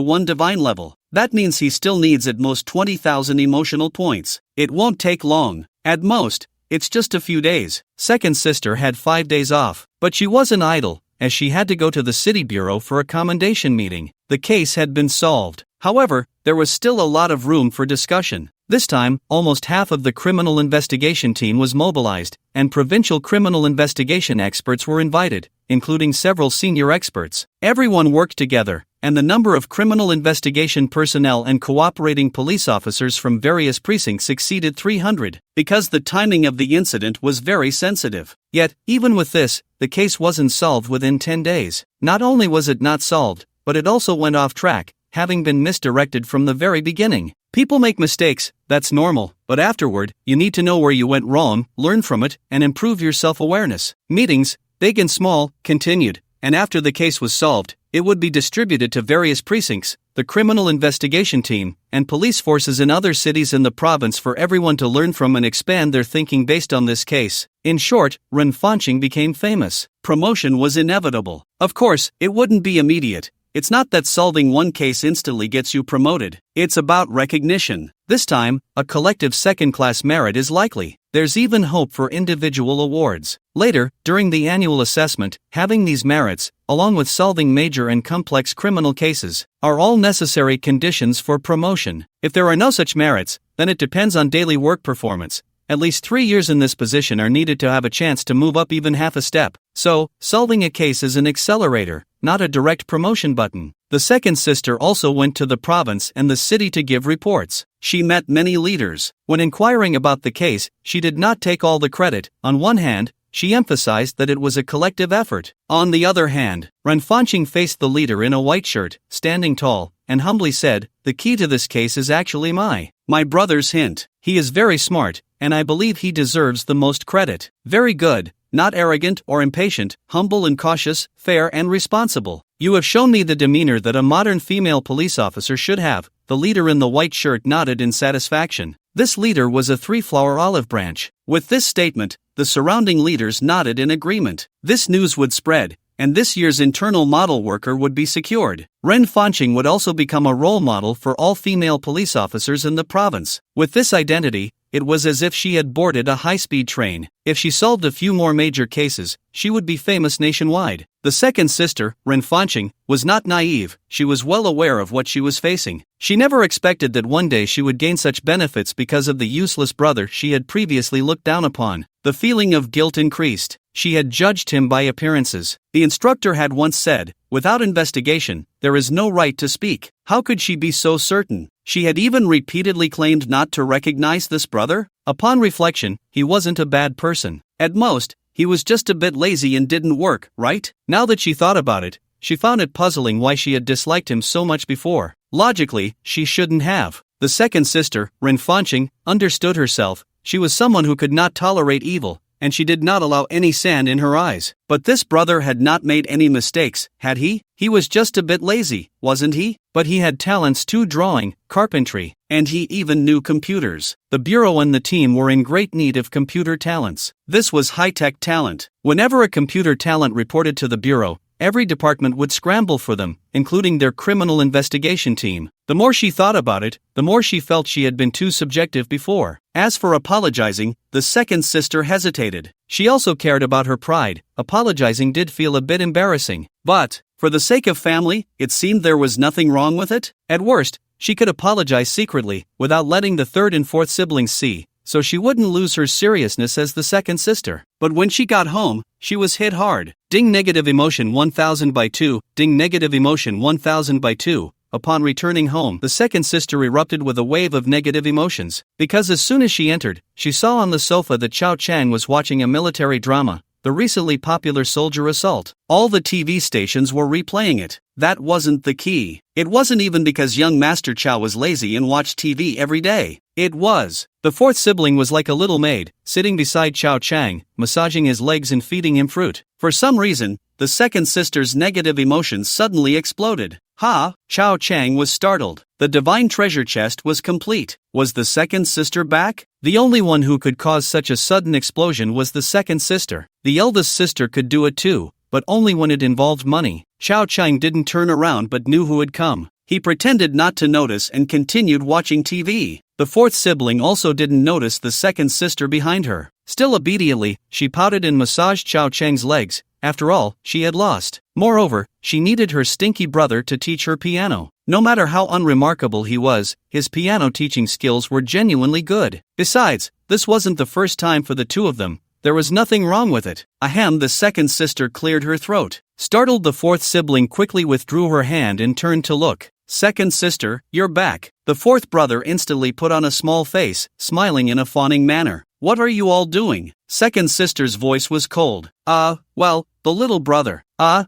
1 divine level. That means he still needs at most 20,000 emotional points. It won't take long. At most, it's just a few days. Second sister had 5 days off, but she wasn't idle, as she had to go to the city bureau for a commendation meeting. The case had been solved. However, there was still a lot of room for discussion. This time, almost half of the criminal investigation team was mobilized, and provincial criminal investigation experts were invited, including several senior experts. Everyone worked together, and the number of criminal investigation personnel and cooperating police officers from various precincts exceeded 300, because the timing of the incident was very sensitive. Yet, even with this, the case wasn't solved within 10 days. Not only was it not solved, but it also went off track, having been misdirected from the very beginning. People make mistakes, that's normal, but afterward, you need to know where you went wrong, learn from it, and improve your self-awareness. Meetings, big and small, continued, and after the case was solved, it would be distributed to various precincts, the criminal investigation team, and police forces in other cities in the province for everyone to learn from and expand their thinking based on this case. In short, Ren Fanqing became famous. Promotion was inevitable. Of course, it wouldn't be immediate. It's not that solving one case instantly gets you promoted. It's about recognition. This time, a collective second-class merit is likely. There's even hope for individual awards. Later, during the annual assessment, having these merits, along with solving major and complex criminal cases, are all necessary conditions for promotion. If there are no such merits, then it depends on daily work performance. At least 3 years in this position are needed to have a chance to move up even half a step. So, solving a case is an accelerator, not a direct promotion button. The second sister also went to the province and the city to give reports. She met many leaders. When inquiring about the case, she did not take all the credit. On one hand, she emphasized that it was a collective effort. On the other hand, Ren Fanqing faced the leader in a white shirt, standing tall, and humbly said, "The key to this case is actually my brother's hint. He is very smart, and I believe he deserves the most credit. Very good, not arrogant or impatient, humble and cautious, fair and responsible. You have shown me the demeanor that a modern female police officer should have." The leader in the white shirt nodded in satisfaction. This leader was a 3-flower olive branch. With this statement, the surrounding leaders nodded in agreement. This news would spread, and this year's internal model worker would be secured. Ren Fanqing would also become a role model for all female police officers in the province. With this identity, it was as if she had boarded a high-speed train. If she solved a few more major cases, she would be famous nationwide. The second sister, Ren Fanqing, was not naive. She was well aware of what she was facing. She never expected that one day she would gain such benefits because of the useless brother she had previously looked down upon. The feeling of guilt increased. She had judged him by appearances. The instructor had once said, "Without investigation, there is no right to speak." How could she be so certain? She had even repeatedly claimed not to recognize this brother. Upon reflection, he wasn't a bad person. At most, he was just a bit lazy and didn't work, right? Now that she thought about it, she found it puzzling why she had disliked him so much before. Logically, she shouldn't have. The second sister, Ren Fanqing, understood herself. She was someone who could not tolerate evil, and she did not allow any sand in her eyes. But this brother had not made any mistakes, had he? He was just a bit lazy, wasn't he? But he had talents too: drawing, carpentry, and he even knew computers. The bureau and the team were in great need of computer talents. This was high-tech talent. Whenever a computer talent reported to the bureau, every department would scramble for them, including their criminal investigation team. The more she thought about it, the more she felt she had been too subjective before. As for apologizing, the second sister hesitated. She also cared about her pride. Apologizing did feel a bit embarrassing. But, for the sake of family, it seemed there was nothing wrong with it. At worst, she could apologize secretly, without letting the third and fourth siblings see. so she wouldn't lose her seriousness as the second sister. But when she got home, she was hit hard. Ding negative emotion 1000 by 2, ding negative emotion 1000 by 2. Upon returning home, the second sister erupted with a wave of negative emotions, because as soon as she entered, she saw on the sofa that Chao Chang was watching a military drama, the recently popular soldier assault. All the TV stations were replaying it. That wasn't the key. It wasn't even because young Master Chao was lazy and watched TV every day. It was. The fourth sibling was like a little maid, sitting beside Chao Chang, massaging his legs and feeding him fruit. For some reason, the second sister's negative emotions suddenly exploded. Ha! Chao Chang was startled. The divine treasure chest was complete. Was the second sister back? The only one who could cause such a sudden explosion was the second sister. The eldest sister could do it too, but only when it involved money. Chao Chang didn't turn around but knew who had come. He pretended not to notice and continued watching TV. The fourth sibling also didn't notice the second sister behind her. Still obediently, she pouted and massaged Chao Chang's legs. After all, she had lost. Moreover, she needed her stinky brother to teach her piano. No matter how unremarkable he was, his piano teaching skills were genuinely good. Besides, this wasn't the first time for the two of them. There was nothing wrong with it. Ahem, the second sister cleared her throat. Startled, the fourth sibling quickly withdrew her hand and turned to look. Second sister, you're back. The fourth brother instantly put on a small face, smiling in a fawning manner. What are you all doing? Second sister's voice was cold. Well, the little brother.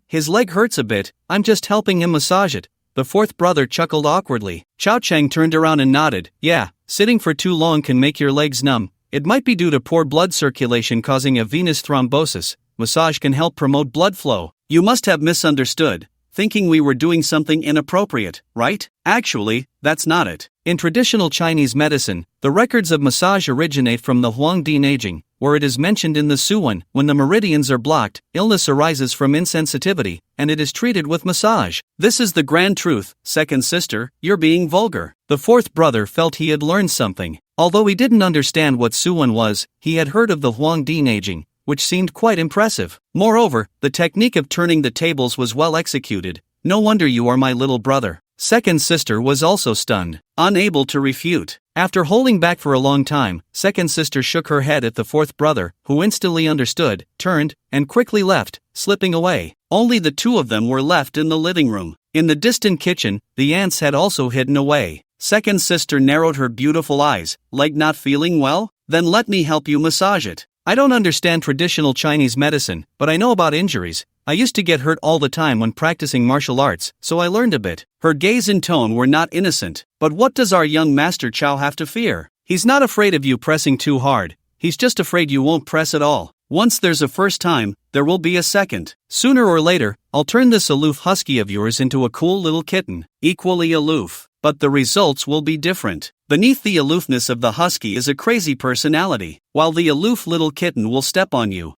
His leg hurts a bit, I'm just helping him massage it. The fourth brother chuckled awkwardly. Chao Chang turned around and nodded. Yeah, sitting for too long can make your legs numb. It might be due to poor blood circulation causing a venous thrombosis. Massage can help promote blood flow. You must have misunderstood, thinking we were doing something inappropriate, right? Actually, that's not it. In traditional Chinese medicine, the records of massage originate from the Huangdi Neijing, where it is mentioned in the Suwen, when the meridians are blocked, illness arises from insensitivity, and it is treated with massage. This is the grand truth. Second sister, you're being vulgar. The fourth brother felt he had learned something. Although he didn't understand what Suwen was, he had heard of the Huangdi Neijing, which seemed quite impressive. Moreover, the technique of turning the tables was well executed. No wonder you are my little brother. Second sister was also stunned, unable to refute. After holding back for a long time, second sister shook her head at the fourth brother, who instantly understood, turned, and quickly left, slipping away. Only the two of them were left in the living room. In the distant kitchen, the aunts had also hidden away. Second sister narrowed her beautiful eyes. Like not feeling well? Then let me help you massage it. I don't understand traditional Chinese medicine, but I know about injuries. I used to get hurt all the time when practicing martial arts, so I learned a bit. Her gaze and tone were not innocent. But what does our young Master Chao have to fear? He's not afraid of you pressing too hard. He's just afraid you won't press at all. Once there's a first time, there will be a second. Sooner or later, I'll turn this aloof husky of yours into a cool little kitten, equally aloof. But the results will be different. Beneath the aloofness of the husky is a crazy personality, while the aloof little kitten will step on you.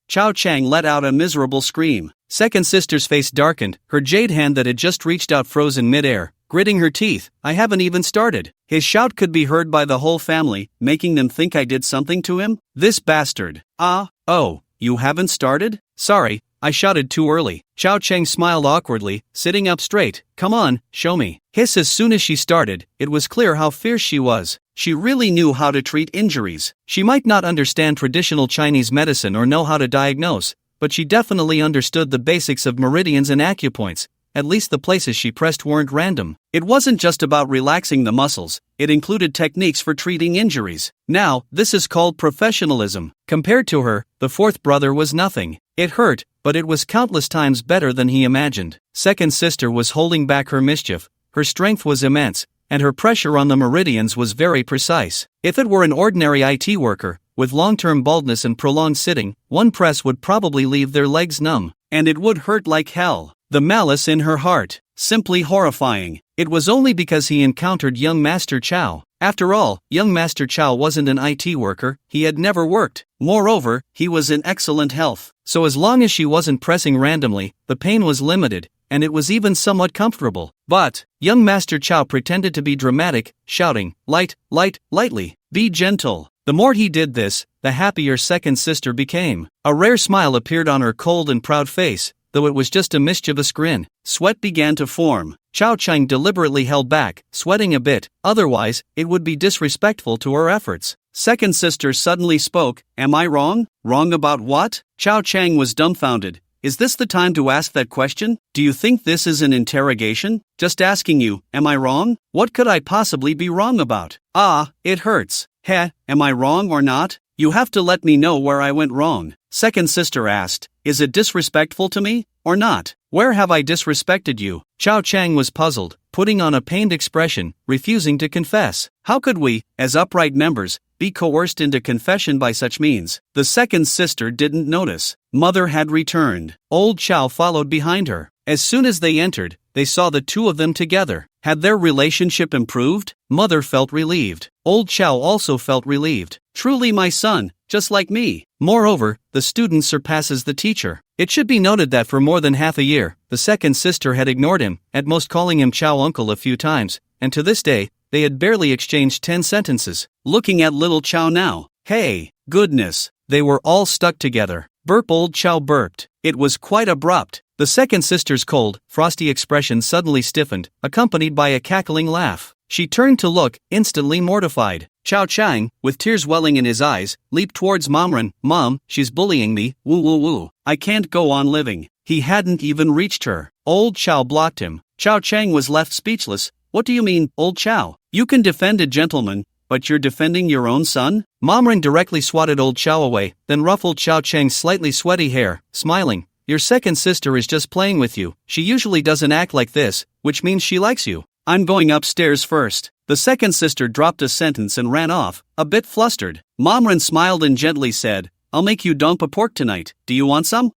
Chao Chang let out a miserable scream. Second sister's face darkened, her jade hand that had just reached out froze in midair, gritting her teeth. I haven't even started. His shout could be heard by the whole family, making them think I did something to him? This bastard. Oh, you haven't started? Sorry, I shouted too early. Chao Chang smiled awkwardly, sitting up straight. Come on, show me. Hiss. As soon as she started, it was clear how fierce she was. She really knew how to treat injuries. She might not understand traditional Chinese medicine or know how to diagnose, but she definitely understood the basics of meridians and acupoints. At least the places she pressed weren't random. It wasn't just about relaxing the muscles, it included techniques for treating injuries. Now, this is called professionalism. Compared to her, the fourth brother was nothing. It hurt, but it was countless times better than he imagined. Second sister was holding back her mischief. Her strength was immense, and her pressure on the meridians was very precise. If it were an ordinary IT worker, with long-term baldness and prolonged sitting, one press would probably leave their legs numb, and it would hurt like hell. The malice in her heart, simply horrifying. It was only because he encountered young Master Chao. After all, young Master Chao wasn't an IT worker, he had never worked. Moreover, he was in excellent health. So as long as she wasn't pressing randomly, the pain was limited, and it was even somewhat comfortable. But, young Master Chao pretended to be dramatic, shouting, lightly, be gentle. The more he did this, the happier second sister became. A rare smile appeared on her cold and proud face. though it was just a mischievous grin. Sweat began to form. Chao Chang deliberately held back, sweating a bit, otherwise, it would be disrespectful to her efforts. Second sister suddenly spoke, "Am I wrong? Wrong about what?" Chao Chang was dumbfounded. "Is this the time to ask that question? Do you think this is an interrogation? Just asking you, am I wrong? What could I possibly be wrong about? Ah, it hurts. Heh, am I wrong or not? You have to let me know where I went wrong." Second sister asked, "Is it disrespectful to me, or not? Where have I disrespected you?" Chao Chang was puzzled, putting on a pained expression, refusing to confess. How could we, as upright members, be coerced into confession by such means? The second sister didn't notice. Mother had returned. Old Chao followed behind her. As soon as they entered, they saw the two of them together. Had their relationship improved? Mother felt relieved. Old Chao also felt relieved. Truly my son, just like me. Moreover, the student surpasses the teacher. It should be noted that for more than half a year, the second sister had ignored him, at most calling him Chao uncle a few times, and to this day, they had barely exchanged 10 sentences. Looking at little Chao now. Hey, goodness, they were all stuck together. Burp. Old Chao burped. It was quite abrupt. The second sister's cold, frosty expression suddenly stiffened, accompanied by a cackling laugh. She turned to look, instantly mortified. Chao Chang, with tears welling in his eyes, leaped towards Momren. "Mom, she's bullying me, woo woo woo. I can't go on living." He hadn't even reached her. Old Chao blocked him. Chao Chang was left speechless. "What do you mean, Old Chao? You can defend a gentleman, but you're defending your own son?" Momren directly swatted Old Chao away, then ruffled Chao Chang's slightly sweaty hair, smiling. "Your second sister is just playing with you. She usually doesn't act like this, which means she likes you. I'm going upstairs first." The second sister dropped a sentence and ran off, a bit flustered. Momren smiled and gently said, "I'll make you dompa pork tonight. Do you want some?"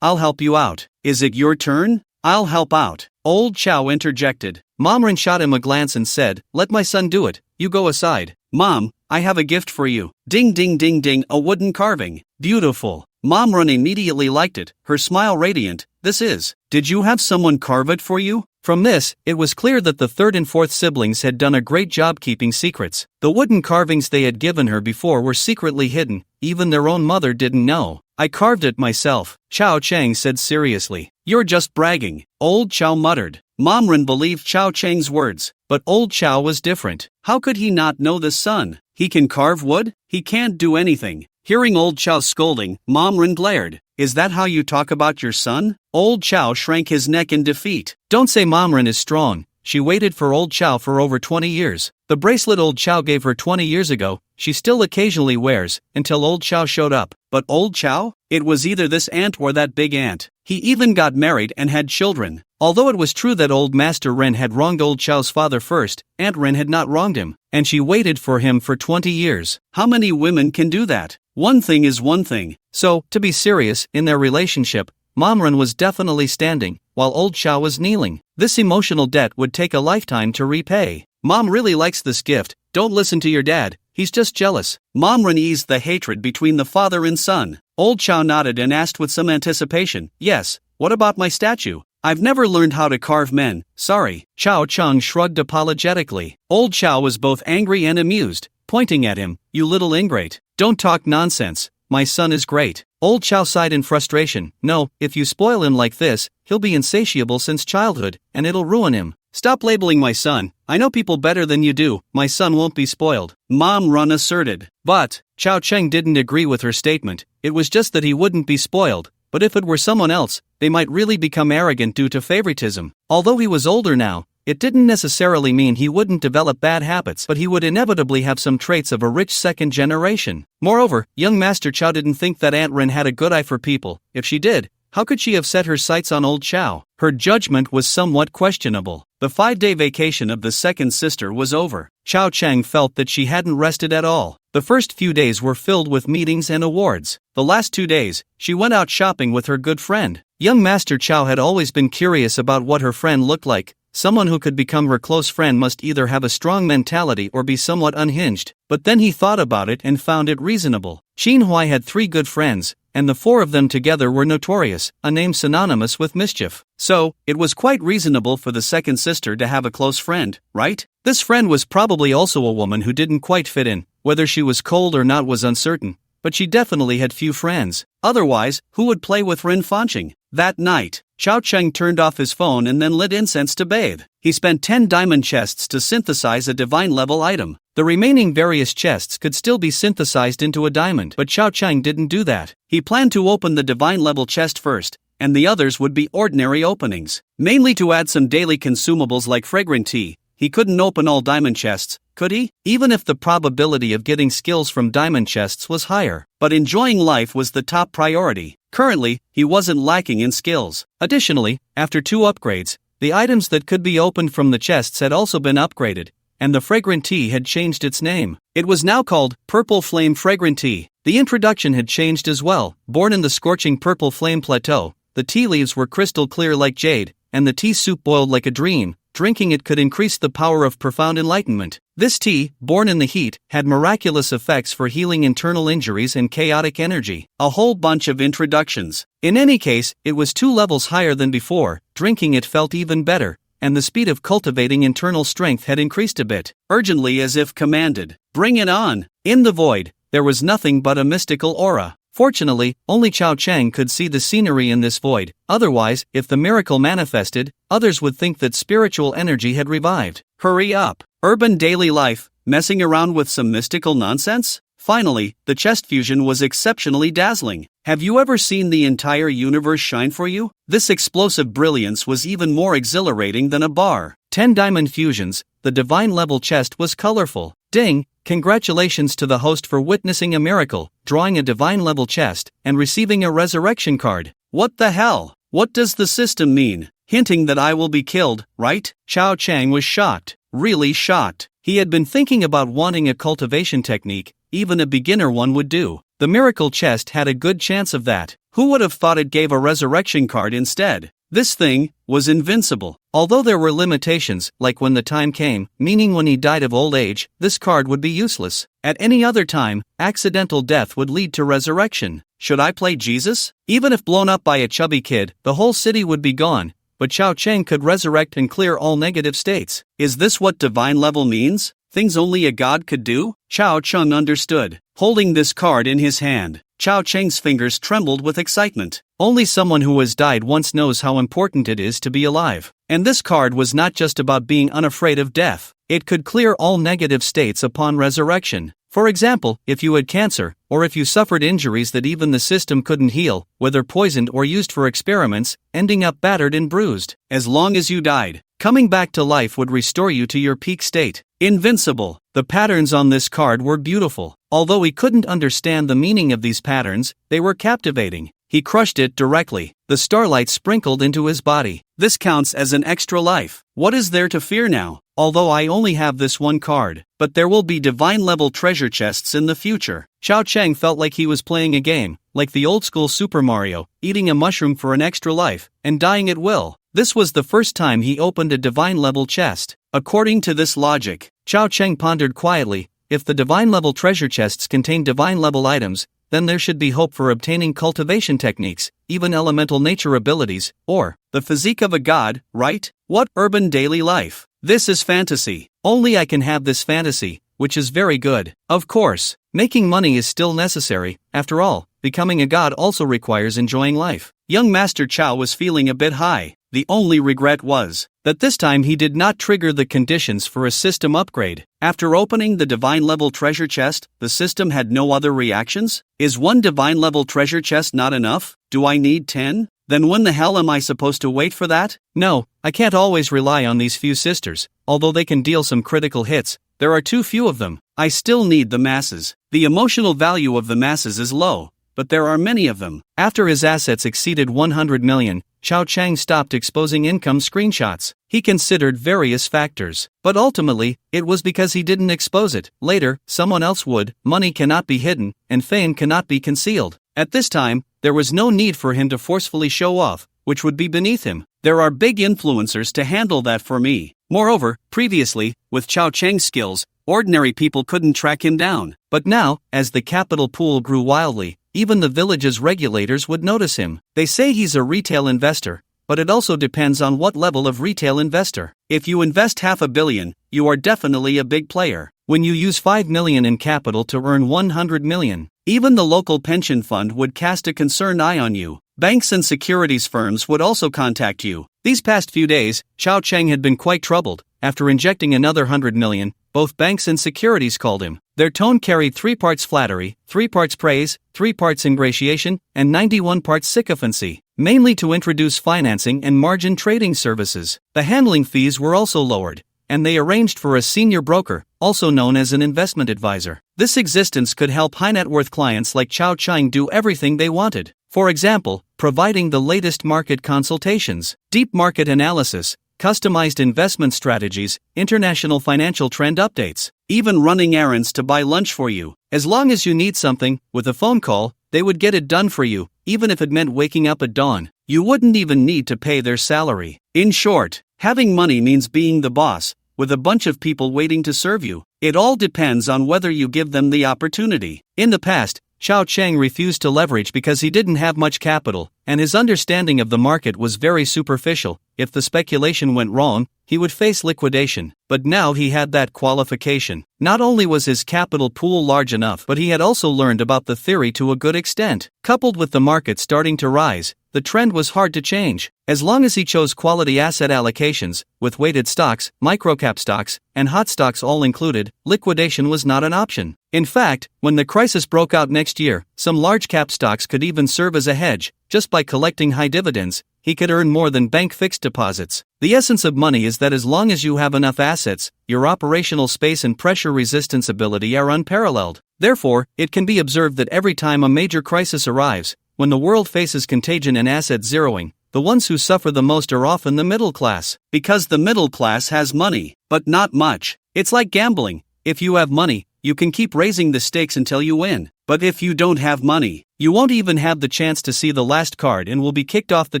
I'll help you out." "Is it your turn?" "I'll help out." Old Chao interjected. Momren shot him a glance and said, "Let my son do it. You go aside." "Mom, I have a gift for you." Ding ding ding ding, a wooden carving. Beautiful. Momren immediately liked it, her smile radiant. "This is. Did you have someone carve it for you?" From this, it was clear that the third and fourth siblings had done a great job keeping secrets. The wooden carvings they had given her before were secretly hidden, even their own mother didn't know. "I carved it myself," Chao Chang said seriously. "You're just bragging," Old Chao muttered. Momren believed Chao Chang's words, but Old Chao was different. How could he not know this son? He can carve wood? He can't do anything. Hearing Old Chao scolding, Momren glared. "Is that how you talk about your son?" Old Chao shrank his neck in defeat. Don't say Momren is strong. She waited for Old Chao for over 20 years. The bracelet Old Chao gave her 20 years ago, she still occasionally wears, until Old Chao showed up. But Old Chao? It was either this ant or that big ant. He even got married and had children. Although it was true that old Master Ren had wronged Old Chao's father first, Aunt Ren had not wronged him, and she waited for him for 20 years. How many women can do that? One thing is one thing. So, to be serious, in their relationship, Momren was definitely standing, while Old Chao was kneeling. This emotional debt would take a lifetime to repay. Mom really likes this gift. Don't listen to your dad, he's just jealous. Momren eased the hatred between the father and son. Old Chao nodded and asked with some anticipation, "Yes, what about my statue? I've never learned how to carve men, sorry." Chao Chang shrugged apologetically. Old Chao was both angry and amused, pointing at him, "You little ingrate. Don't talk nonsense. My son is great." Old Chao sighed in frustration. "No, if you spoil him like this, he'll be insatiable since childhood, and it'll ruin him. Stop labeling my son. I know people better than you do. My son won't be spoiled," Momren asserted. But Chao Cheng didn't agree with her statement. It was just that he wouldn't be spoiled, but if it were someone else, they might really become arrogant due to favoritism. Although he was older now, it didn't necessarily mean he wouldn't develop bad habits, but he would inevitably have some traits of a rich second generation. Moreover, young Master Chao didn't think that Aunt Ren had a good eye for people. If she did, how could she have set her sights on Old Chao? Her judgment was somewhat questionable. The 5-day vacation of the second sister was over. Chao Chang felt that she hadn't rested at all. The first few days were filled with meetings and awards. The last 2 days, she went out shopping with her good friend. Young Master Chao had always been curious about what her friend looked like. Someone who could become her close friend must either have a strong mentality or be somewhat unhinged. But then he thought about it and found it reasonable. Xinhuai had 3 good friends, and the 4 of them together were notorious, a name synonymous with mischief. So, it was quite reasonable for the second sister to have a close friend, right? This friend was probably also a woman who didn't quite fit in. Whether she was cold or not was uncertain, but she definitely had few friends. Otherwise, who would play with Ren Fanqing? That night, Chao Cheng turned off his phone and then lit incense to bathe. He spent 10 diamond chests to synthesize a divine-level item. The remaining various chests could still be synthesized into a diamond, but Chao Cheng didn't do that. He planned to open the divine-level chest first, and the others would be ordinary openings. Mainly to add some daily consumables like fragrant tea. He couldn't open all diamond chests, could he? Even if the probability of getting skills from diamond chests was higher. But enjoying life was the top priority. Currently, he wasn't lacking in skills. Additionally, after 2 upgrades, the items that could be opened from the chests had also been upgraded, and the fragrant tea had changed its name. It was now called Purple Flame Fragrant Tea. The introduction had changed as well. Born in the scorching purple flame plateau, the tea leaves were crystal clear like jade, and the tea soup boiled like a dream. Drinking it could increase the power of profound enlightenment. This tea, born in the heat, had miraculous effects for healing internal injuries and chaotic energy. A whole bunch of introductions. In any case, it was 2 levels higher than before. Drinking it felt even better, and the speed of cultivating internal strength had increased a bit. Urgently, as if commanded. Bring it on! In the void, there was nothing but a mystical aura. Fortunately, only Chao Cheng could see the scenery in this void. Otherwise, if the miracle manifested, others would think that spiritual energy had revived. Hurry up! Urban daily life, messing around with some mystical nonsense? Finally, the chest fusion was exceptionally dazzling. Have you ever seen the entire universe shine for you? This explosive brilliance was even more exhilarating than a bar. 10 diamond fusions, the divine level chest was colorful. Ding! Congratulations to the host for witnessing a miracle, drawing a divine level chest, and receiving a resurrection card. What the hell? What does the system mean? Hinting that I will be killed, right? Chao Cheng was shocked. Really shocked. He had been thinking about wanting a cultivation technique, even a beginner one would do. The miracle chest had a good chance of that. Who would have thought it gave a resurrection card instead? This thing was invincible. Although there were limitations, like when the time came, meaning when he died of old age, this card would be useless. At any other time, accidental death would lead to resurrection. Should I play Jesus? Even if blown up by a chubby kid, the whole city would be gone, but Chao Cheng could resurrect and clear all negative states. Is this what divine level means? Things only a god could do? Chao Cheng understood. Holding this card in his hand, Chao Cheng's fingers trembled with excitement. Only someone who has died once knows how important it is to be alive. And this card was not just about being unafraid of death. It could clear all negative states upon resurrection. For example, if you had cancer, or if you suffered injuries that even the system couldn't heal, whether poisoned or used for experiments, ending up battered and bruised. As long as you died, coming back to life would restore you to your peak state. Invincible. The patterns on this card were beautiful. Although he couldn't understand the meaning of these patterns, they were captivating. He crushed it directly. The starlight sprinkled into his body. This counts as an extra life. What is there to fear now? Although I only have this one card, but there will be divine-level treasure chests in the future. Chao Cheng felt like he was playing a game, like the old-school Super Mario, eating a mushroom for an extra life, and dying at will. This was the first time he opened a divine-level chest. According to this logic, Chao Cheng pondered quietly, if the divine-level treasure chests contain divine-level items, then there should be hope for obtaining cultivation techniques, even elemental nature abilities, or the physique of a god, right? What urban daily life? This is fantasy. Only I can have this fantasy, which is very good. Of course, making money is still necessary. After all, becoming a god also requires enjoying life. Young Master Chao was feeling a bit high. The only regret was that this time he did not trigger the conditions for a system upgrade. After opening the divine-level treasure chest, the system had no other reactions? Is one divine-level treasure chest not enough? Do I need 10? Then when the hell am I supposed to wait for that? No, I can't always rely on these few sisters. Although they can deal some critical hits, there are too few of them. I still need the masses. The emotional value of the masses is low, but there are many of them. After his assets exceeded 100 million, Chao Cheng stopped exposing income screenshots. He considered various factors, but ultimately, it was because he didn't expose it. Later, someone else would. Money cannot be hidden, and fame cannot be concealed. At this time, there was no need for him to forcefully show off, which would be beneath him. There are big influencers to handle that for me. Moreover, previously, with Chao Cheng's skills, ordinary people couldn't track him down. But now, as the capital pool grew wildly, even the village's regulators would notice him. They say he's a retail investor, but it also depends on what level of retail investor. If you invest $500 million, you are definitely a big player. When you use 5 million in capital to earn 100 million, even the local pension fund would cast a concerned eye on you. Banks and securities firms would also contact you. These past few days, Xiao Cheng had been quite troubled. After injecting another 100 million, both banks and securities called him. Their tone carried 3 parts flattery, 3 parts praise, 3 parts ingratiation, and 91 parts sycophancy, mainly to introduce financing and margin trading services. The handling fees were also lowered, and they arranged for a senior broker, also known as an investment advisor. This existence could help high-net-worth clients like Xiao Cheng do everything they wanted. For example, providing the latest market consultations, deep market analysis, customized investment strategies, international financial trend updates, even running errands to buy lunch for you. As long as you need something, with a phone call, they would get it done for you, even if it meant waking up at dawn. You wouldn't even need to pay their salary. In short, having money means being the boss, with a bunch of people waiting to serve you. It all depends on whether you give them the opportunity. In the past, Xiao Cheng refused to leverage because he didn't have much capital, and his understanding of the market was very superficial. If the speculation went wrong, he would face liquidation. But now he had that qualification. Not only was his capital pool large enough, but he had also learned about the theory to a good extent. Coupled with the market starting to rise, the trend was hard to change. As long as he chose quality asset allocations, with weighted stocks, microcap stocks, and hot stocks all included, liquidation was not an option. In fact, when the crisis broke out next year, some large cap stocks could even serve as a hedge. Just by collecting high dividends, he could earn more than bank fixed deposits. The essence of money is that as long as you have enough assets, your operational space and pressure resistance ability are unparalleled. Therefore, it can be observed that every time a major crisis arrives, when the world faces contagion and asset zeroing, the ones who suffer the most are often the middle class. Because the middle class has money, but not much. It's like gambling. If you have money, you can keep raising the stakes until you win. But if you don't have money, you won't even have the chance to see the last card and will be kicked off the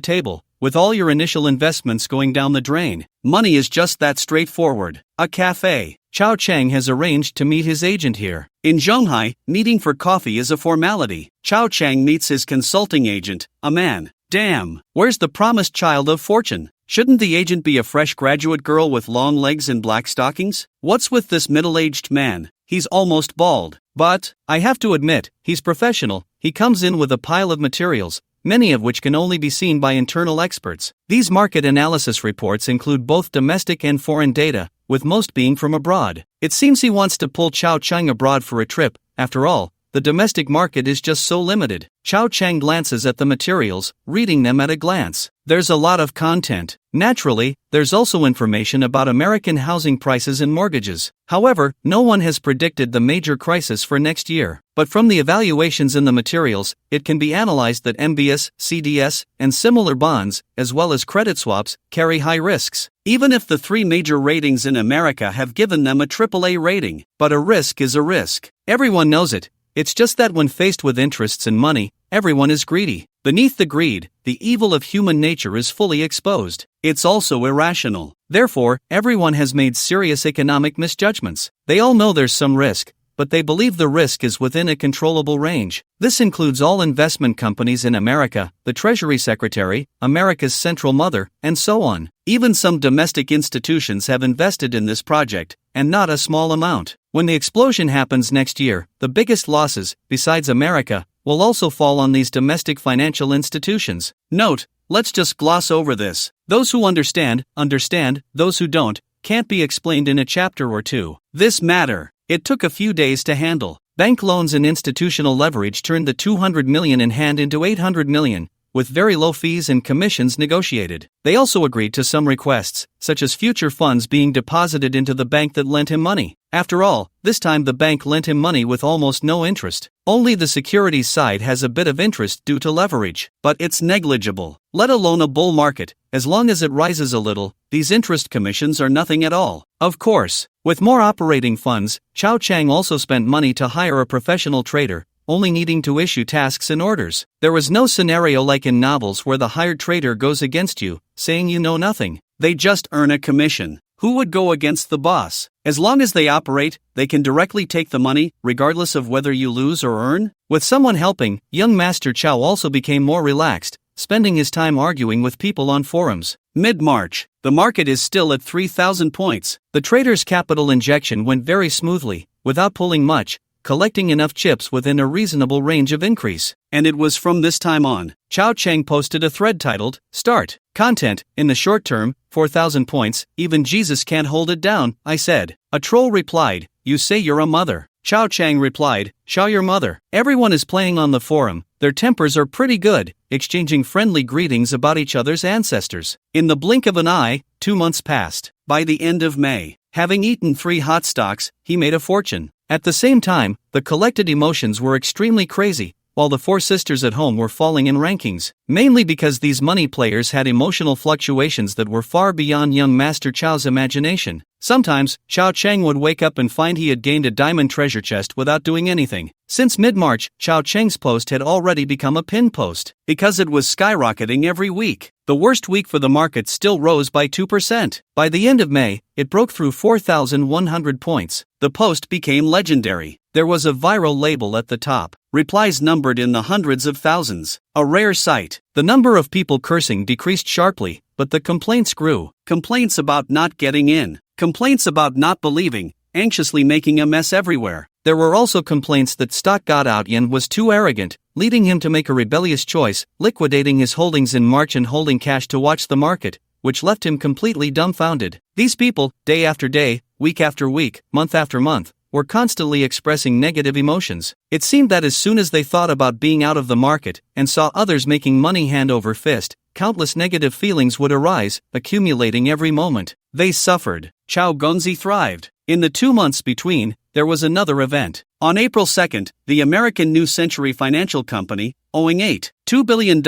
table, with all your initial investments going down the drain. Money is just that straightforward. A cafe. Xiao Cheng has arranged to meet his agent here. In Zhonghai, meeting for coffee is a formality. Xiao Cheng meets his consulting agent, a man. Damn, where's the promised child of fortune? Shouldn't the agent be a fresh graduate girl with long legs and black stockings? What's with this middle-aged man? He's almost bald. But, I have to admit, he's professional. He comes in with a pile of materials, many of which can only be seen by internal experts. These market analysis reports include both domestic and foreign data, with most being from abroad. It seems he wants to pull Xiao Cheng abroad for a trip. After all, the domestic market is just so limited. Xiao Cheng glances at the materials, reading them at a glance. There's a lot of content. Naturally, there's also information about American housing prices and mortgages. However, no one has predicted the major crisis for next year. But from the evaluations in the materials, it can be analyzed that MBS, CDS, and similar bonds, as well as credit swaps, carry high risks. Even if the 3 major ratings in America have given them a AAA rating. But a risk is a risk. Everyone knows it. It's just that when faced with interests and money, everyone is greedy. Beneath the greed, the evil of human nature is fully exposed. It's also irrational. Therefore, everyone has made serious economic misjudgments. They all know there's some risk, but they believe the risk is within a controllable range. This includes all investment companies in America, the Treasury Secretary, America's central mother, and so on. Even some domestic institutions have invested in this project, and not a small amount. When the explosion happens next year, the biggest losses, besides America, will also fall on these domestic financial institutions. Note, let's just gloss over this. Those who understand, understand. Those who don't, can't be explained in a chapter or two. This matter, it took a few days to handle. Bank loans and institutional leverage turned the 200 million in hand into 800 million, with very low fees and commissions negotiated. They also agreed to some requests, such as future funds being deposited into the bank that lent him money. After all, this time the bank lent him money with almost no interest. Only the securities side has a bit of interest due to leverage, but it's negligible. Let alone a bull market, as long as it rises a little, these interest commissions are nothing at all. Of course, with more operating funds, Xiao Cheng also spent money to hire a professional trader, only needing to issue tasks and orders. There was no scenario like in novels where the hired trader goes against you, saying you know nothing. They just earn a commission. Who would go against the boss? As long as they operate, they can directly take the money, regardless of whether you lose or earn. With someone helping, young Master Chow also became more relaxed, spending his time arguing with people on forums. Mid-March, the market is still at 3,000 points. The trader's capital injection went very smoothly, without pulling much, collecting enough chips within a reasonable range of increase. And it was from this time on, Chao Chang posted a thread titled, Start. Content, in the short term, 4,000 points, even Jesus can't hold it down, I said. A troll replied, you say you're a mother. Chao Chang replied, show your mother. Everyone is playing on the forum, their tempers are pretty good, exchanging friendly greetings about each other's ancestors. In the blink of an eye, 2 months passed. By the end of May, having eaten 3 hot stocks, he made a fortune. At the same time, the collected emotions were extremely crazy, while the 4 sisters at home were falling in rankings, mainly because these money players had emotional fluctuations that were far beyond young Master Chao's imagination. Sometimes, Chao Chang would wake up and find he had gained a diamond treasure chest without doing anything. Since mid-March, Chao Chang's post had already become a pin post, because it was skyrocketing every week. The worst week for the market still rose by 2%. By the end of May, it broke through 4,100 points. The post became legendary. There was a viral label at the top. Replies numbered in the hundreds of thousands. A rare sight. The number of people cursing decreased sharply, but the complaints grew. Complaints about not getting in. Complaints about not believing, anxiously making a mess everywhere. There were also complaints that stock god Auntie was too arrogant, leading him to make a rebellious choice, liquidating his holdings in March and holding cash to watch the market, which left him completely dumbfounded. These people, day after day, week after week, month after month, were constantly expressing negative emotions. It seemed that as soon as they thought about being out of the market and saw others making money hand over fist, countless negative feelings would arise, accumulating every moment. They suffered. Chao Gonzi thrived. In the 2 months between, there was another event. On April 2nd, the American New Century Financial Company, owing $2 billion,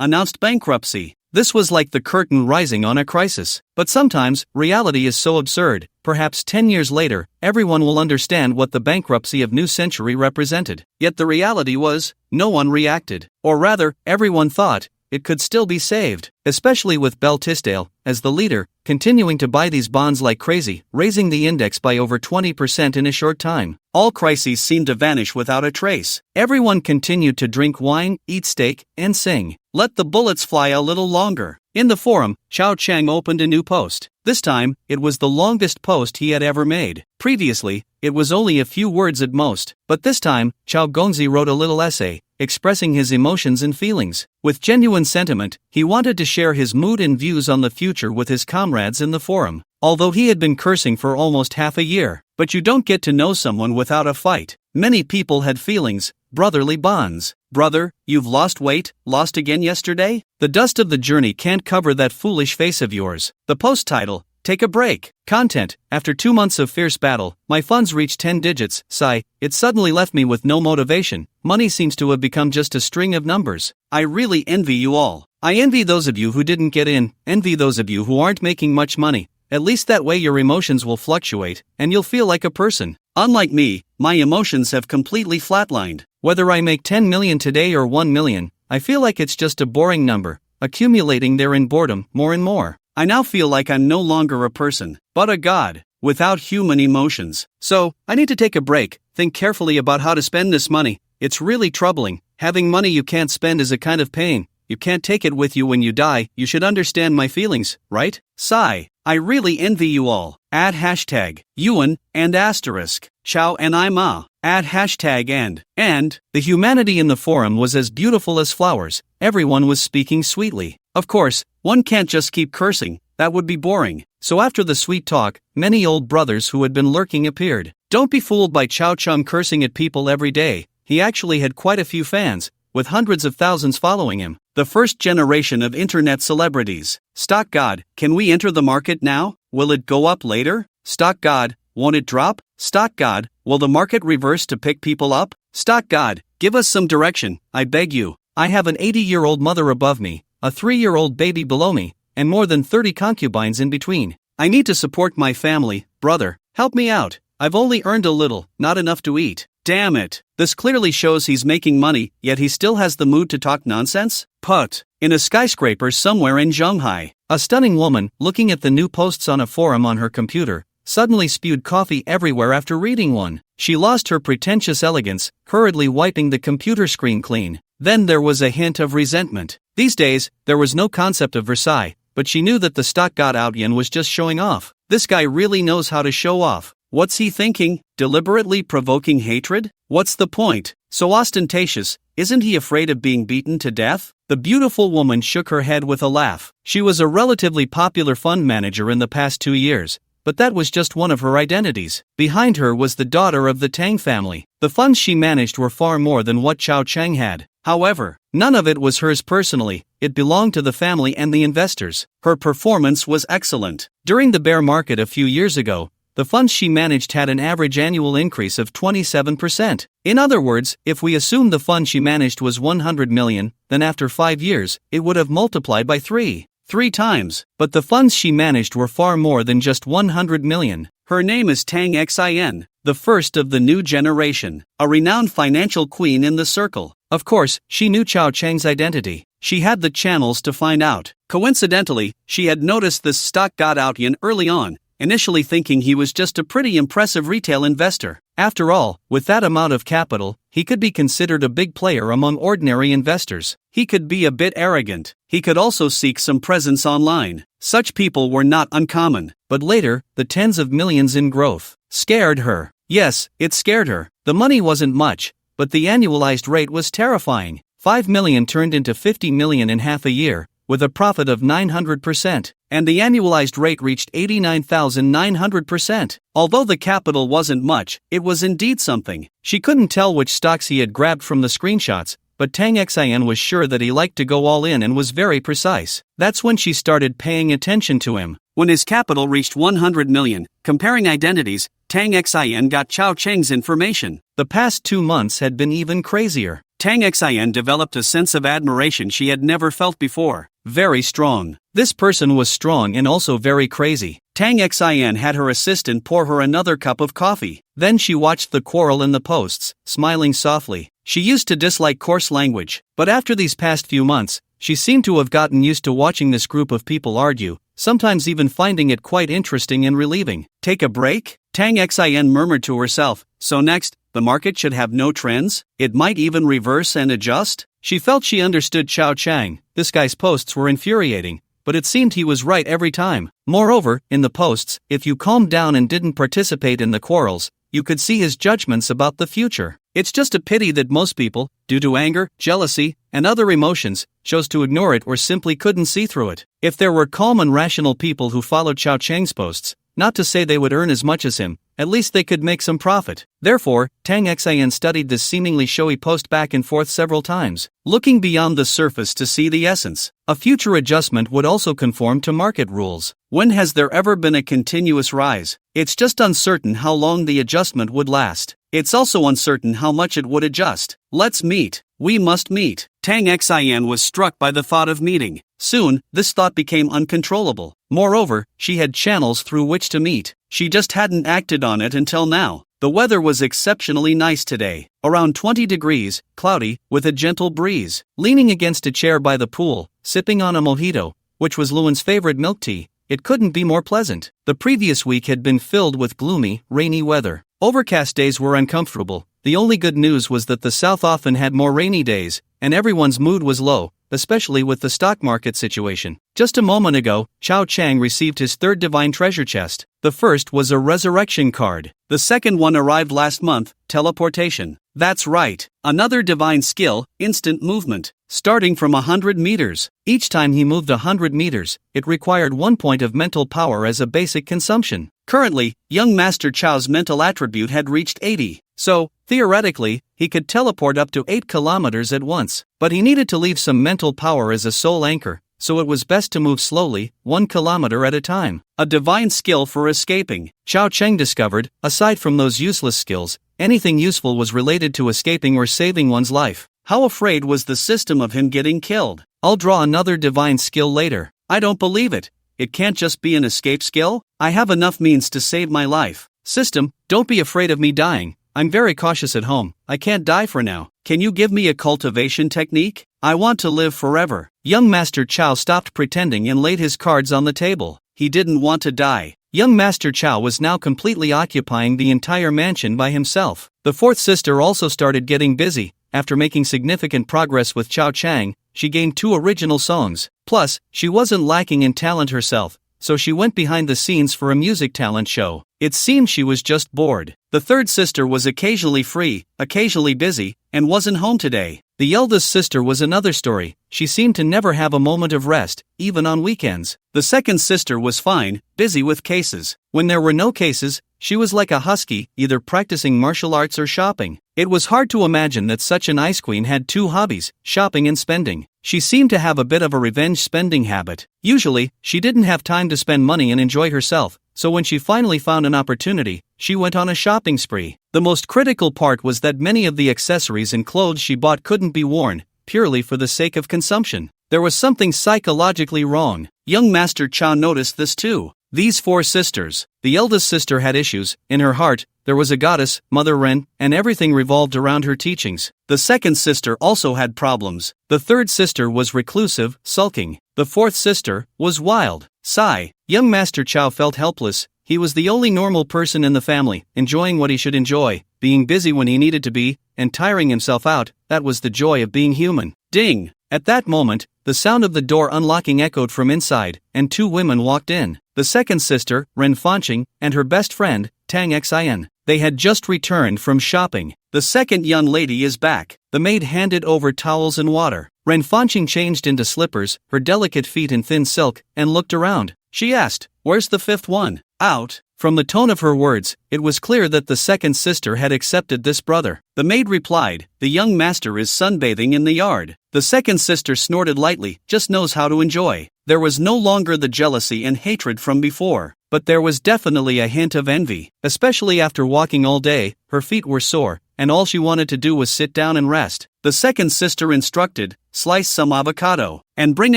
announced bankruptcy. This was like the curtain rising on a crisis. But sometimes, reality is so absurd, perhaps 10 years later, everyone will understand what the bankruptcy of New Century represented. Yet the reality was, no one reacted. Or rather, everyone thought it could still be saved, especially with Bell Tisdale, as the leader, continuing to buy these bonds like crazy, raising the index by over 20% in a short time. All crises seemed to vanish without a trace. Everyone continued to drink wine, eat steak, and sing. Let the bullets fly a little longer. In the forum, Chao Chang opened a new post. This time, it was the longest post he had ever made. Previously, it was only a few words at most, but this time, Chao Gonzi wrote a little essay, expressing his emotions and feelings. With genuine sentiment, he wanted to share his mood and views on the future with his comrades in the forum. Although he had been cursing for almost half a year. But you don't get to know someone without a fight. Many people had feelings, brotherly bonds. Brother, you've lost weight, lost again yesterday? The dust of the journey can't cover that foolish face of yours. The post title, Take a Break. Content, after 2 months of fierce battle, my funds reached 10 digits, sigh, it suddenly left me with no motivation. Money seems to have become just a string of numbers. I really envy you all. I envy those of you who didn't get in, envy those of you who aren't making much money. At least that way your emotions will fluctuate, and you'll feel like a person. Unlike me, my emotions have completely flatlined. Whether I make 10 million today or 1 million, I feel like it's just a boring number, accumulating there in boredom, more and more. I now feel like I'm no longer a person, but a god, without human emotions. So, I need to take a break, think carefully about how to spend this money. It's really troubling. Having money you can't spend is a kind of pain. You can't take it with you when you die. You should understand my feelings, right? Sigh. I really envy you all. Add hashtag Yuan and asterisk Chao and Ima. Add hashtag and. The humanity in the forum was as beautiful as flowers. Everyone was speaking sweetly. Of course, one can't just keep cursing. That would be boring. So after the sweet talk, many old brothers who had been lurking appeared. Don't be fooled by Chao Chum cursing at people every day. He actually had quite a few fans, with hundreds of thousands following him. The first generation of internet celebrities. Stock God, can we enter the market now? Will it go up later? Stock God, won't it drop? Stock God, will the market reverse to pick people up? Stock God, give us some direction, I beg you. I have an 80-year-old mother above me, a 3-year-old baby below me, and more than 30 concubines in between. I need to support my family, brother, help me out. I've only earned a little, not enough to eat. Damn it. This clearly shows he's making money, yet he still has the mood to talk nonsense? Put. In a skyscraper somewhere in Shanghai, a stunning woman, looking at the new posts on a forum on her computer, suddenly spewed coffee everywhere after reading one. She lost her pretentious elegance, hurriedly wiping the computer screen clean. Then there was a hint of resentment. These days, there was no concept of Versailles, but she knew that the stock god Auntie was just showing off. This guy really knows how to show off. What's he thinking? Deliberately provoking hatred? What's the point? So ostentatious, isn't he afraid of being beaten to death? The beautiful woman shook her head with a laugh. She was a relatively popular fund manager in the past 2 years, but that was just one of her identities. Behind her was the daughter of the Tang family. The funds she managed were far more than what Chao Cheng had. However, none of it was hers personally, it belonged to the family and the investors. Her performance was excellent. During the bear market a few years ago, the funds she managed had an average annual increase of 27%. In other words, if we assume the fund she managed was 100 million, then after 5 years, it would have multiplied by 3 times. But the funds she managed were far more than just 100 million. Her name is Tang Xin, the first of the new generation, a renowned financial queen in the circle. Of course, she knew Chao Cheng's identity. She had the channels to find out. Coincidentally, she had noticed this stock got out Yin early on, initially thinking he was just a pretty impressive retail investor. After all, with that amount of capital, he could be considered a big player among ordinary investors. He could be a bit arrogant. He could also seek some presence online. Such people were not uncommon. But later, the tens of millions in growth scared her. Yes, it scared her. The money wasn't much, but the annualized rate was terrifying. 5 million turned into 50 million in half a year, with a profit of 900%, and the annualized rate reached 89,900%. Although the capital wasn't much, it was indeed something. She couldn't tell which stocks he had grabbed from the screenshots, but Tang Xin was sure that he liked to go all in and was very precise. That's when she started paying attention to him. When his capital reached 100 million, comparing identities, Tang Xin got Chao Cheng's information. The past 2 months had been even crazier. Tang Xin developed a sense of admiration she had never felt before. Very strong. This person was strong and also very crazy. Tang Xin had her assistant pour her another cup of coffee. Then she watched the quarrel in the posts, smiling softly. She used to dislike coarse language, but after these past few months, she seemed to have gotten used to watching this group of people argue, sometimes even finding it quite interesting and relieving. Take a break? Tang Xin murmured to herself. So next, the market should have no trends? It might even reverse and adjust? She felt she understood Chao Cheng. This guy's posts were infuriating, but it seemed he was right every time. Moreover, in the posts, if you calmed down and didn't participate in the quarrels, you could see his judgments about the future. It's just a pity that most people, due to anger, jealousy, and other emotions, chose to ignore it or simply couldn't see through it. If there were calm and rational people who followed Chao Cheng's posts, not to say they would earn as much as him, at least they could make some profit. Therefore, Tang Xin studied this seemingly showy post back and forth several times, looking beyond the surface to see the essence. A future adjustment would also conform to market rules. When has there ever been a continuous rise? It's just uncertain how long the adjustment would last. It's also uncertain how much it would adjust. Let's meet. We must meet. Tang Xin was struck by the thought of meeting. Soon, this thought became uncontrollable. Moreover, she had channels through which to meet. She just hadn't acted on it until now. The weather was exceptionally nice today. Around 20 degrees, cloudy, with a gentle breeze. Leaning against a chair by the pool, sipping on a mojito, which was Luan's favorite milk tea, it couldn't be more pleasant. The previous week had been filled with gloomy, rainy weather. Overcast days were uncomfortable. The only good news was that the South often had more rainy days, and everyone's mood was low, especially with the stock market situation. Just a moment ago, Chao Cheng received his third divine treasure chest. The first was a resurrection card. The second one arrived last month, teleportation. That's right, another divine skill, instant movement. Starting from 100 meters. Each time he moved 100 meters, it required 1 point of mental power as a basic consumption. Currently, young Master Chao's mental attribute had reached 80. So, theoretically, he could teleport up to 8 kilometers at once. But he needed to leave some mental power as a soul anchor, so it was best to move slowly, 1 kilometer at a time. A divine skill for escaping. Chao Cheng discovered, aside from those useless skills, anything useful was related to escaping or saving one's life. How afraid was the system of him getting killed? I'll draw another divine skill later. I don't believe it. It can't just be an escape skill? I have enough means to save my life. System, don't be afraid of me dying. I'm very cautious at home. I can't die for now. Can you give me a cultivation technique? I want to live forever. Young Master Chao stopped pretending and laid his cards on the table. He didn't want to die. Young Master Chao was now completely occupying the entire mansion by himself. The fourth sister also started getting busy. After making significant progress with Chao Cheng, she gained 2 original songs. Plus, she wasn't lacking in talent herself. so she went behind the scenes for a music talent show. It seemed she was just bored. The third sister was occasionally free, occasionally busy, and wasn't home today. The eldest sister was another story. She seemed to never have a moment of rest, even on weekends. The second sister was fine, busy with cases. When there were no cases, she was like a husky, either practicing martial arts or shopping. It was hard to imagine that such an ice queen had two hobbies, shopping and spending. She seemed to have a bit of a revenge spending habit. Usually, she didn't have time to spend money and enjoy herself, so when she finally found an opportunity, she went on a shopping spree. The most critical part was that many of the accessories and clothes she bought couldn't be worn, purely for the sake of consumption. There was something psychologically wrong. Young Master Chow noticed this too. These four sisters. The eldest sister had issues. In her heart, there was a goddess, Mother Ren, and everything revolved around her teachings. The second sister also had problems. The third sister was reclusive, sulking. The fourth sister was wild. Sigh. Young Master Chow felt helpless. He was the only normal person in the family, enjoying what he should enjoy, being busy when he needed to be, and tiring himself out. That was the joy of being human. Ding! At that moment, the sound of the door unlocking echoed from inside, and two women walked in. The second sister, Ren Fanqing, and her best friend, Tang Xin. They had just returned from shopping. The second young lady is back. The maid handed over towels and water. Ren Fanqing changed into slippers, her delicate feet in thin silk, and looked around. She asked, "Where's the fifth one?" "Out." From the tone of her words, it was clear that the second sister had accepted this brother. The maid replied, "The young master is sunbathing in the yard." The second sister snorted lightly, "Just knows how to enjoy." There was no longer the jealousy and hatred from before, but there was definitely a hint of envy, especially after walking all day. Her feet were sore, and all she wanted to do was sit down and rest. The second sister instructed, "Slice some avocado, and bring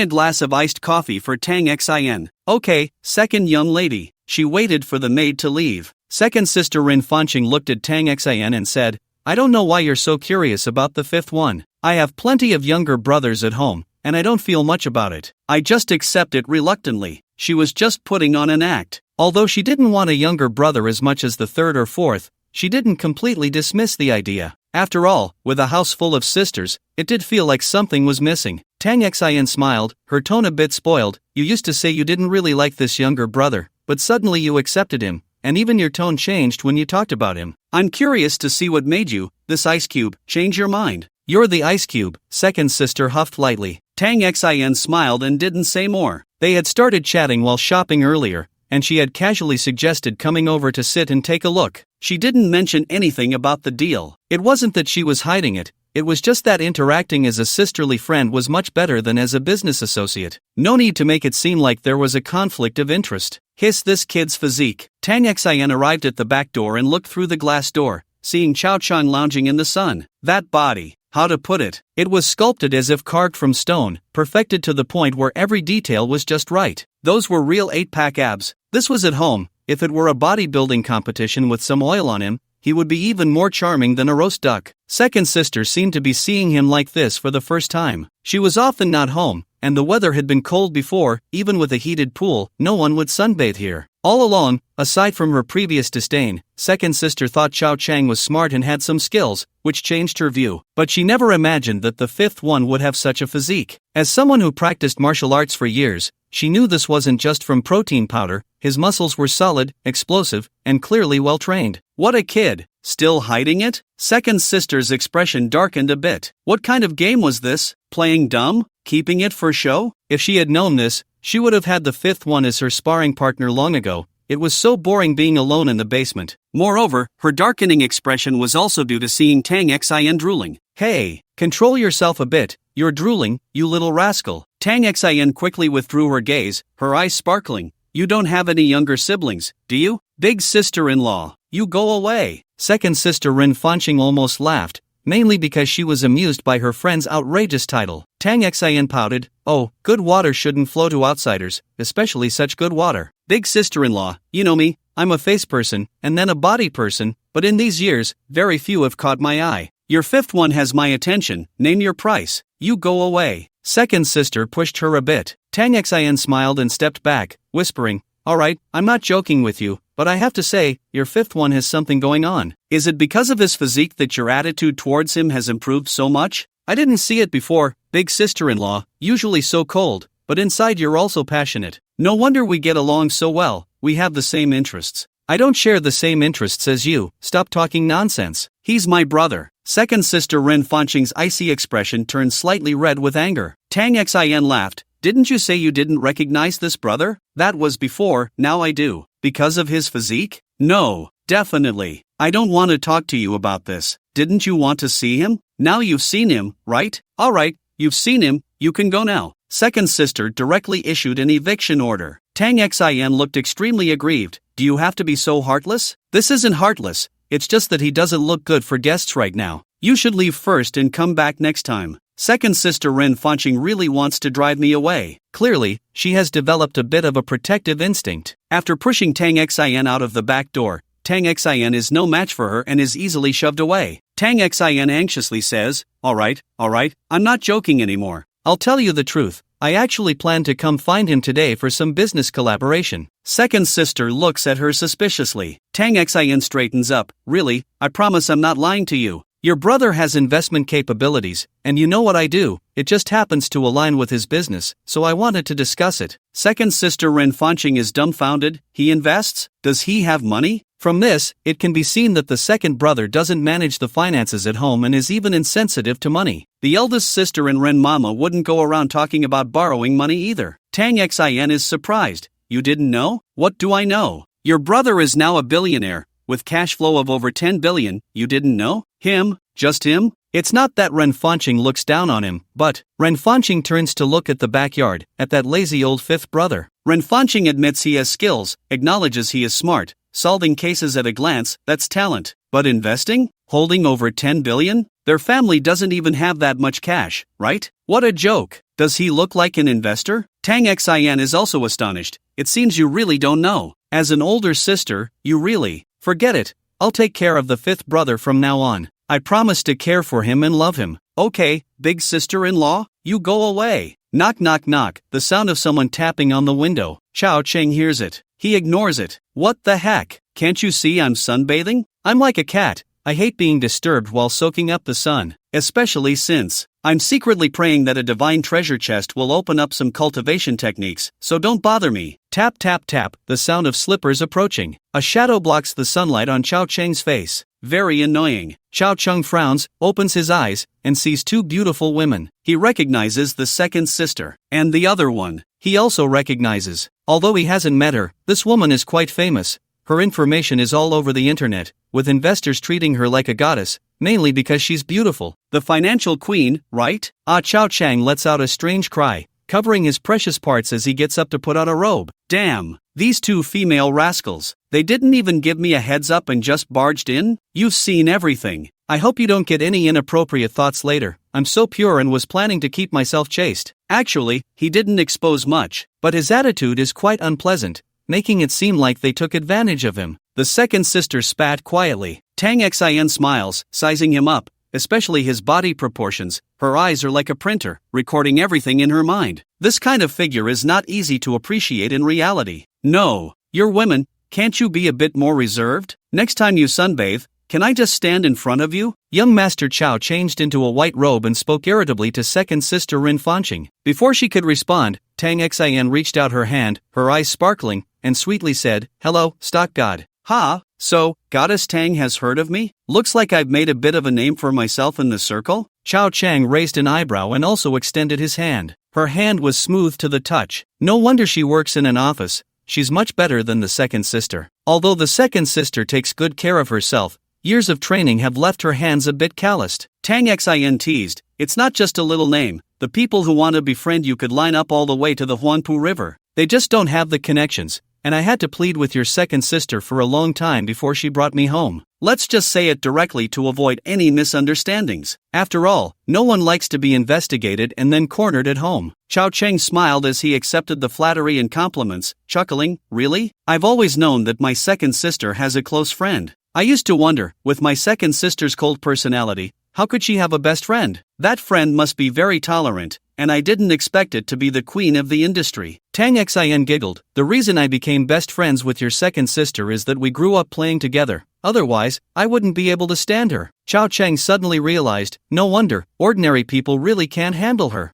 a glass of iced coffee for Tang Xin." "Okay, second young lady." She waited for the maid to leave. Second sister Ren Fanqing looked at Tang Xin and said, "I don't know why you're so curious about the fifth one. I have plenty of younger brothers at home, and I don't feel much about it. I just accept it reluctantly." She was just putting on an act. Although she didn't want a younger brother as much as the third or fourth, she didn't completely dismiss the idea. After all, with a house full of sisters, it did feel like something was missing. Tang Xin smiled, her tone a bit spoiled. "You used to say you didn't really like this younger brother, but suddenly you accepted him, and even your tone changed when you talked about him. I'm curious to see what made you, this ice cube, change your mind." "You're the ice cube," second sister huffed lightly. Tang Xin smiled and didn't say more. They had started chatting while shopping earlier, and she had casually suggested coming over to sit and take a look. She didn't mention anything about the deal. It wasn't that she was hiding it. It was just that interacting as a sisterly friend was much better than as a business associate. No need to make it seem like there was a conflict of interest. Hiss this kid's physique. Tang Xin arrived at the back door and looked through the glass door, seeing Chao Chang lounging in the sun. That body. How to put it? It was sculpted as if carved from stone, perfected to the point where every detail was just right. Those were real 8-pack abs. This was at home. If it were a bodybuilding competition with some oil on him, he would be even more charming than a roast duck. Second sister seemed to be seeing him like this for the first time. She was often not home, and the weather had been cold before. Even with a heated pool, no one would sunbathe here. All along, aside from her previous disdain, second sister thought Chao Chang was smart and had some skills, which changed her view. But she never imagined that the fifth one would have such a physique. As someone who practiced martial arts for years, she knew this wasn't just from protein powder. His muscles were solid, explosive, and clearly well trained. What a kid! Still hiding it? Second sister's expression darkened a bit. What kind of game was this? Playing dumb? Keeping it for show? If she had known this, she would have had the fifth one as her sparring partner long ago. It was so boring being alone in the basement. Moreover, her darkening expression was also due to seeing Tang Xin drooling. "Hey, control yourself a bit, you're drooling, you little rascal." Tang Xin quickly withdrew her gaze, her eyes sparkling. "You don't have any younger siblings, do you? Big sister-in-law, you go away." Second sister Ren Fanqing almost laughed, mainly because she was amused by her friend's outrageous title. Tang Xin pouted, "Oh, good water shouldn't flow to outsiders, especially such good water. Big sister-in-law, you know me, I'm a face person, and then a body person, but in these years, very few have caught my eye. Your fifth one has my attention, name your price. You go away." Second sister pushed her a bit. Tang Xin smiled and stepped back, whispering, "Alright, I'm not joking with you, but I have to say, your fifth one has something going on. Is it because of his physique that your attitude towards him has improved so much? I didn't see it before, big sister-in-law, usually so cold, but inside you're also passionate." No wonder we get along so well, we have the same interests. I don't share the same interests as you, stop talking nonsense. He's my brother. Second sister Ren Fanqing's icy expression turned slightly red with anger. Tang Xin laughed. Didn't you say you didn't recognize this brother? That was before, now I do. Because of his physique? No, definitely. I don't want to talk to you about this. Didn't you want to see him? Now you've seen him, right? Alright, you've seen him, you can go now. Second sister directly issued an eviction order. Tang Xin looked extremely aggrieved. Do you have to be so heartless? This isn't heartless, it's just that he doesn't look good for guests right now. You should leave first and come back next time. Second sister Ren Fanqing really wants to drive me away. Clearly, she has developed a bit of a protective instinct. After pushing Tang Xin out of the back door, Tang Xin is no match for her and is easily shoved away. Tang Xin anxiously says, Alright, I'm not joking anymore. I'll tell you the truth. I actually plan to come find him today for some business collaboration. Second sister looks at her suspiciously. Tang Xin straightens up. Really, I promise I'm not lying to you. Your brother has investment capabilities, and you know what I do, it just happens to align with his business, so I wanted to discuss it. Second sister Ren Fanqing is dumbfounded. He invests? Does he have money? From this, it can be seen that the second brother doesn't manage the finances at home and is even insensitive to money. The eldest sister and Ren Mama wouldn't go around talking about borrowing money either. Tang Xin is surprised. You didn't know? What do I know? Your brother is now a billionaire, with cash flow of over 10 billion, you didn't know? Him? Just him? It's not that Ren Fanqing looks down on him, but Ren Fanqing turns to look at the backyard, at that lazy old fifth brother. Ren Fanqing admits he has skills, acknowledges he is smart, solving cases at a glance, that's talent. But investing? Holding over 10 billion? Their family doesn't even have that much cash, right? What a joke. Does he look like an investor? Tang Xin is also astonished. It seems you really don't know. As an older sister, you really... Forget it. I'll take care of the fifth brother from now on. I promise to care for him and love him. Okay, big sister-in-law, you go away. Knock knock knock, the sound of someone tapping on the window. Chao Cheng hears it. He ignores it. What the heck? Can't you see I'm sunbathing? I'm like a cat. I hate being disturbed while soaking up the sun. Especially since I'm secretly praying that a divine treasure chest will open up some cultivation techniques, so don't bother me. Tap tap tap, the sound of slippers approaching. A shadow blocks the sunlight on Chao Cheng's face. Very annoying. Chao Cheng frowns, opens his eyes, and sees two beautiful women. He recognizes the second sister. And the other one, he also recognizes. Although he hasn't met her, this woman is quite famous. Her information is all over the internet, with investors treating her like a goddess, mainly because she's beautiful. The financial queen, right? Chao Cheng lets out a strange cry, covering his precious parts as he gets up to put on a robe. Damn, these two female rascals. They didn't even give me a heads up and just barged in? You've seen everything. I hope you don't get any inappropriate thoughts later. I'm so pure and was planning to keep myself chaste. Actually, he didn't expose much, but his attitude is quite unpleasant, making it seem like they took advantage of him. The second sister spat quietly. Tang Xin smiles, sizing him up, especially his body proportions. Her eyes are like a printer, recording everything in her mind. This kind of figure is not easy to appreciate in reality. No, you're women, can't you be a bit more reserved? Next time you sunbathe, can I just stand in front of you? Young Master Chao changed into a white robe and spoke irritably to second sister Rin Fanqing. Before she could respond, Tang Xin reached out her hand, her eyes sparkling, and sweetly said, "Hello, stock god." Ha, so, Goddess Tang has heard of me? Looks like I've made a bit of a name for myself in the circle? Chao Cheng raised an eyebrow and also extended his hand. Her hand was smooth to the touch. No wonder she works in an office. She's much better than the second sister. Although the second sister takes good care of herself, years of training have left her hands a bit calloused. Tang Xin teased, "It's not just a little name. The people who want to befriend you could line up all the way to the Huangpu River. They just don't have the connections, and I had to plead with your second sister for a long time before she brought me home. Let's just say it directly to avoid any misunderstandings. After all, no one likes to be investigated and then cornered at home." Chao Cheng smiled as he accepted the flattery and compliments, chuckling, "Really? I've always known that my second sister has a close friend. I used to wonder, with my second sister's cold personality, how could she have a best friend? That friend must be very tolerant, and I didn't expect it to be the queen of the industry. Tang Xin giggled. The reason I became best friends with your second sister is that we grew up playing together. Otherwise, I wouldn't be able to stand her. Chao Cheng suddenly realized, no wonder, ordinary people really can't handle her.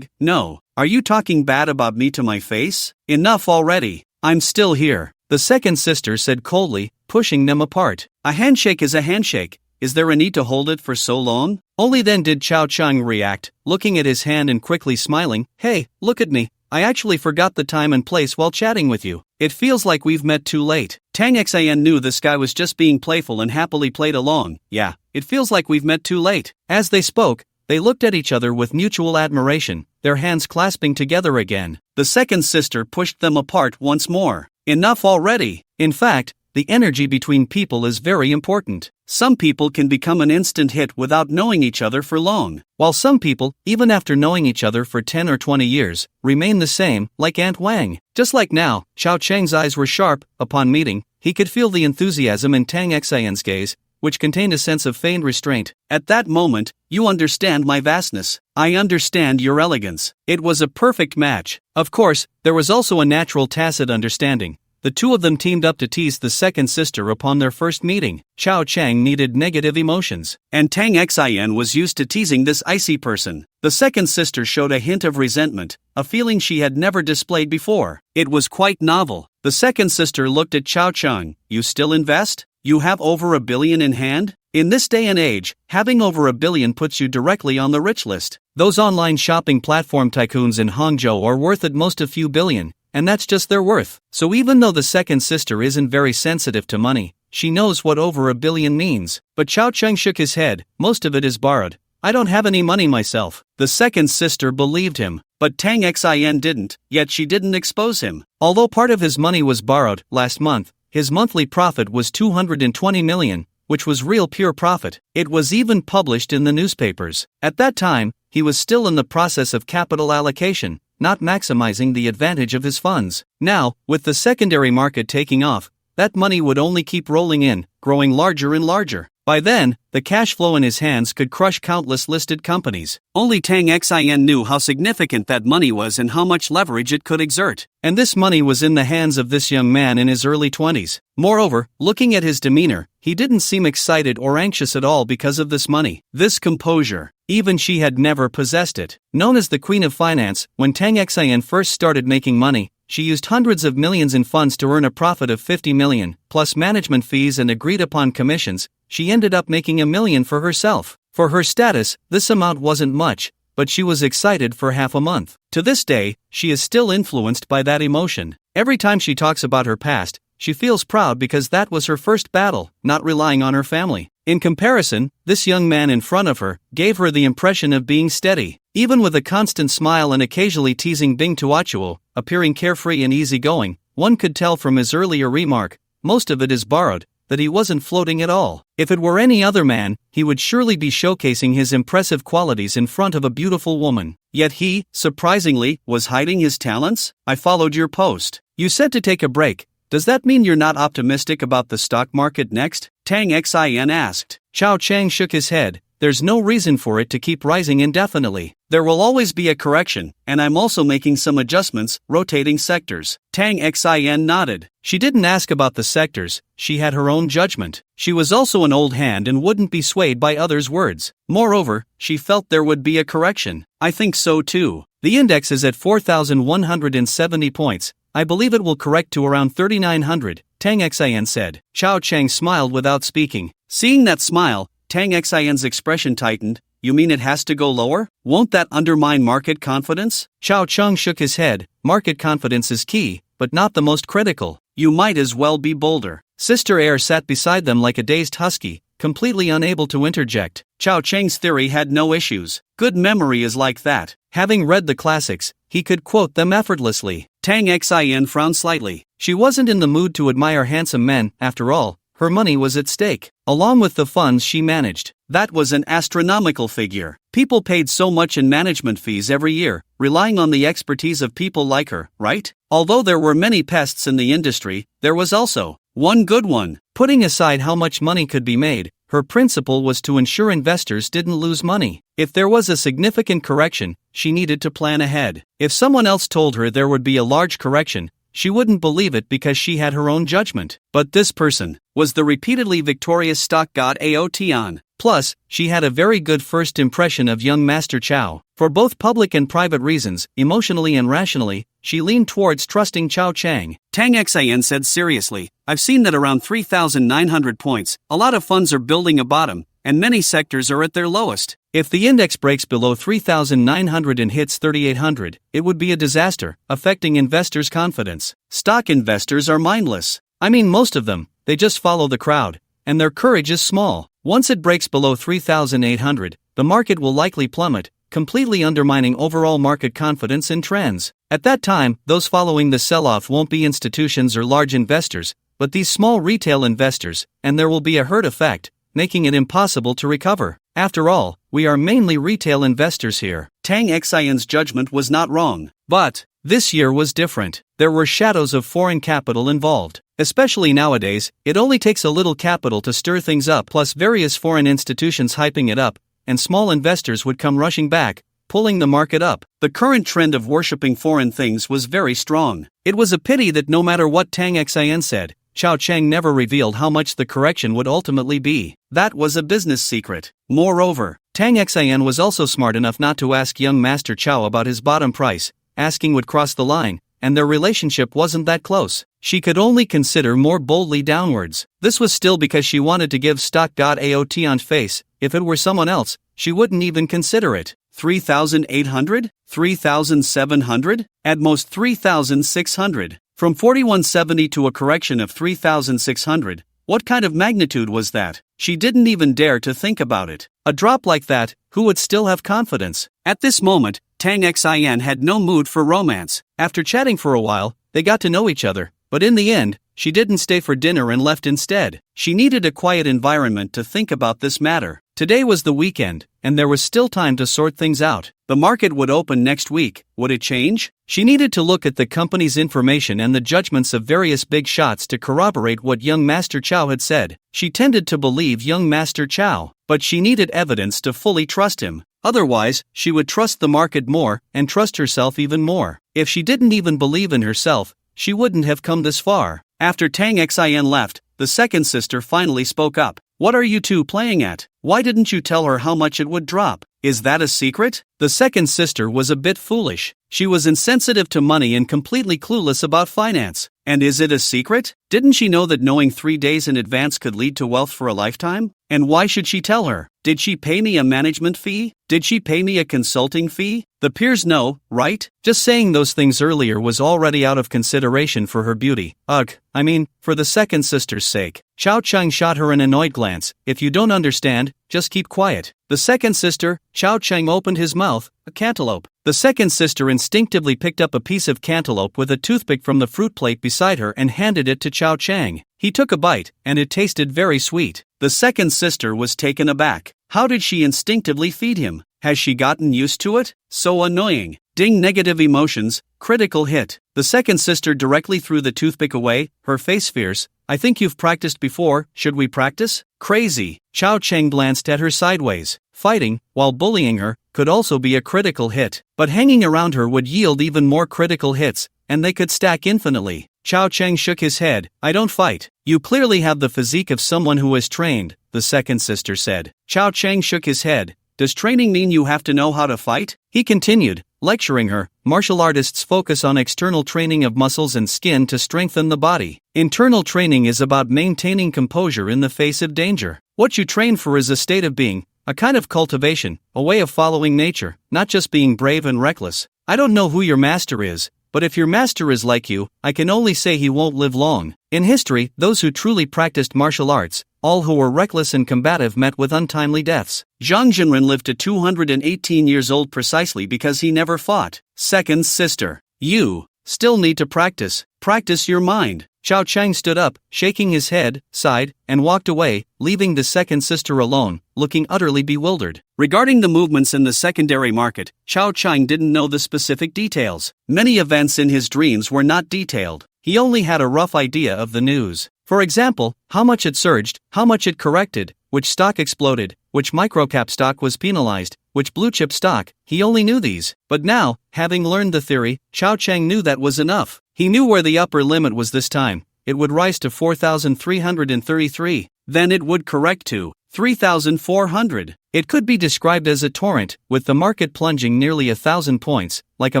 No. Are you talking bad about me to my face? Enough already. I'm still here. The second sister said coldly, pushing them apart. A handshake is a handshake. Is there a need to hold it for so long? Only then did Chao Cheng react, looking at his hand and quickly smiling. Hey, look at me. I actually forgot the time and place while chatting with you. It feels like we've met too late. Tang Xin knew this guy was just being playful and happily played along. Yeah, it feels like we've met too late. As they spoke, they looked at each other with mutual admiration, their hands clasping together again. The second sister pushed them apart once more. Enough already. In fact, the energy between people is very important. Some people can become an instant hit without knowing each other for long, while some people, even after knowing each other for 10 or 20 years, remain the same, like Aunt Wang. Just like now, Chao Cheng's eyes were sharp. Upon meeting, he could feel the enthusiasm in Tang Xian's gaze, which contained a sense of feigned restraint. At that moment, you understand my vastness. I understand your elegance. It was a perfect match. Of course, there was also a natural tacit understanding. The two of them teamed up to tease the second sister upon their first meeting. Chao Cheng needed negative emotions, and Tang Xin was used to teasing this icy person. The second sister showed a hint of resentment, a feeling she had never displayed before. It was quite novel. The second sister looked at Chao Cheng. You still invest? You have over $1 billion in hand? In this day and age, having over $1 billion puts you directly on the rich list. Those online shopping platform tycoons in Hangzhou are worth at most a few billion. And that's just their worth. So even though the second sister isn't very sensitive to money, she knows what over $1 billion means. But Chao Cheng shook his head. Most of it is borrowed. I don't have any money myself. The second sister believed him, but Tang Xin didn't, yet she didn't expose him. Although part of his money was borrowed, last month, his monthly profit was 220 million, which was real pure profit. It was even published in the newspapers. At that time, he was still in the process of capital allocation, not maximizing the advantage of his funds. Now, with the secondary market taking off, that money would only keep rolling in, growing larger and larger. By then, the cash flow in his hands could crush countless listed companies. Only Tang Xin knew how significant that money was and how much leverage it could exert. And this money was in the hands of this young man in his early 20s. Moreover, looking at his demeanor, he didn't seem excited or anxious at all because of this money. This composure, even she had never possessed it. Known as the Queen of Finance, when Tang Xin first started making money, she used hundreds of millions in funds to earn a profit of 50 million, plus management fees and agreed-upon commissions. She ended up making $1 million for herself. For her status, this amount wasn't much, but she was excited for half a month. To this day, she is still influenced by that emotion. Every time she talks about her past, she feels proud because that was her first battle, not relying on her family. In comparison, this young man in front of her gave her the impression of being steady. Even with a constant smile and occasionally teasing Bing Tuachuo, appearing carefree and easygoing, one could tell from his earlier remark, most of it is borrowed, that he wasn't floating at all. If it were any other man, he would surely be showcasing his impressive qualities in front of a beautiful woman. Yet he, surprisingly, was hiding his talents? I followed your post. You said to take a break. Does that mean you're not optimistic about the stock market next? Tang Xin asked. Chao Cheng shook his head. There's no reason for it to keep rising indefinitely. There will always be a correction, and I'm also making some adjustments, rotating sectors. Tang Xin nodded. She didn't ask about the sectors, she had her own judgment. She was also an old hand and wouldn't be swayed by others' words. Moreover, she felt there would be a correction. I think so too. The index is at 4,170 points. I believe it will correct to around 3,900, Tang Xin said. Chao Cheng smiled without speaking. Seeing that smile, Tang Xian's expression tightened. You mean it has to go lower? Won't that undermine market confidence? Chao Cheng shook his head. Market confidence is key, but not the most critical. You might as well be bolder. Sister Air sat beside them like a dazed husky, completely unable to interject. Chao Cheng's theory had no issues. Good memory is like that. Having read the classics, he could quote them effortlessly. Tang Xin frowned slightly. She wasn't in the mood to admire handsome men, after all. Her money was at stake, along with the funds she managed. That was an astronomical figure. People paid so much in management fees every year, relying on the expertise of people like her, right? Although there were many pests in the industry, there was also one good one. Putting aside how much money could be made, her principle was to ensure investors didn't lose money. If there was a significant correction, she needed to plan ahead. If someone else told her there would be a large correction, she wouldn't believe it because she had her own judgment. But this person was the repeatedly victorious stock god Aotian. Plus, she had a very good first impression of young Master Chow. For both public and private reasons, emotionally and rationally, she leaned towards trusting Chow Chang. Tang Xian said seriously, "I've seen that around 3,900 points, a lot of funds are building a bottom, and many sectors are at their lowest. If the index breaks below 3,900 and hits 3,800, it would be a disaster, affecting investors' confidence. Stock investors are mindless. I mean most of them, they just follow the crowd, and their courage is small. Once it breaks below 3,800, the market will likely plummet, completely undermining overall market confidence in trends. At that time, those following the sell-off won't be institutions or large investors, but these small retail investors, and there will be a herd effect, making it impossible to recover. After all, we are mainly retail investors here." Tang Xian's judgment was not wrong. But this year was different. There were shadows of foreign capital involved. Especially nowadays, it only takes a little capital to stir things up, plus various foreign institutions hyping it up, and small investors would come rushing back, pulling the market up. The current trend of worshipping foreign things was very strong. It was a pity that no matter what Tang Xian said, Chow Chang never revealed how much the correction would ultimately be. That was a business secret. Moreover, Tang Xian was also smart enough not to ask young Master Chow about his bottom price. Asking would cross the line, and their relationship wasn't that close. She could only consider more boldly downwards. This was still because she wanted to give stock god Aotian face. If it were someone else, she wouldn't even consider it. 3,800? 3,700? At most 3,600. From 4170 to a correction of 3,600, what kind of magnitude was that? She didn't even dare to think about it. A drop like that, who would still have confidence? At this moment, Tang Xian had no mood for romance. After chatting for a while, they got to know each other, but in the end, she didn't stay for dinner and left instead. She needed a quiet environment to think about this matter. Today was the weekend, and there was still time to sort things out. The market would open next week. Would it change? She needed to look at the company's information and the judgments of various big shots to corroborate what young Master Chow had said. She tended to believe young Master Chow, but she needed evidence to fully trust him. Otherwise, she would trust the market more and trust herself even more. If she didn't even believe in herself, she wouldn't have come this far. After Tang Xian left, the second sister finally spoke up. "What are you two playing at? Why didn't you tell her how much it would drop? Is that a secret?" The second sister was a bit foolish. She was insensitive to money and completely clueless about finance. And is it a secret? Didn't she know that knowing 3 days in advance could lead to wealth for a lifetime? And why should she tell her? Did she pay me a management fee? Did she pay me a consulting fee? The peers know, right? Just saying those things earlier was already out of consideration for her beauty. Ugh, I mean, for the second sister's sake. Chow Chang shot her an annoyed glance. "If you don't understand, just keep quiet." The second sister, Chow Chang opened his mouth. "A cantaloupe." The second sister instinctively picked up a piece of cantaloupe with a toothpick from the fruit plate beside her and handed it to Chow Chang. He took a bite, and it tasted very sweet. The second sister was taken aback. How did she instinctively feed him? Has she gotten used to it? So annoying. Ding, negative emotions, critical hit. The second sister directly threw the toothpick away, her face fierce. "I think you've practiced before, should we practice?" Crazy. Chow Chang glanced at her sideways. Fighting, while bullying her, could also be a critical hit. But hanging around her would yield even more critical hits, and they could stack infinitely. Chow Chang shook his head. "I don't fight." "You clearly have the physique of someone who is trained," the second sister said. Chow Chang shook his head. "Does training mean you have to know how to fight?" He continued, lecturing her. "Martial artists focus on external training of muscles and skin to strengthen the body. Internal training is about maintaining composure in the face of danger. What you train for is a state of being, a kind of cultivation, a way of following nature, not just being brave and reckless. I don't know who your master is, but if your master is like you, I can only say he won't live long. In history, those who truly practiced martial arts, all who were reckless and combative, met with untimely deaths. Zhang Jinren lived to 218 years old precisely because he never fought." Second sister. "You still need to practice. Practice your mind." Chow Chang stood up, shaking his head, sighed, and walked away, leaving the second sister alone, looking utterly bewildered. Regarding the movements in the secondary market, Chow Chang didn't know the specific details. Many events in his dreams were not detailed. He only had a rough idea of the news. For example, how much it surged, how much it corrected, which stock exploded, which microcap stock was penalized, which blue-chip stock. He only knew these. But now, having learned the theory, Chao Cheng knew that was enough. He knew where the upper limit was this time. It would rise to 4,333. Then it would correct to 3,400. It could be described as a torrent, with the market plunging nearly 1,000 points, like a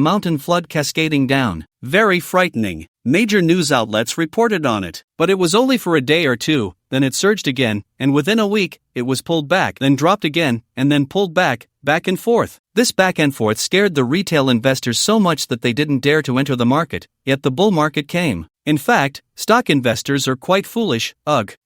mountain flood cascading down. Very frightening. Major news outlets reported on it. But it was only for a day or two, then it surged again, and within a week, it was pulled back, then dropped again, and then pulled back and forth. This back and forth scared the retail investors so much that they didn't dare to enter the market, yet the bull market came. In fact, stock investors are quite foolish.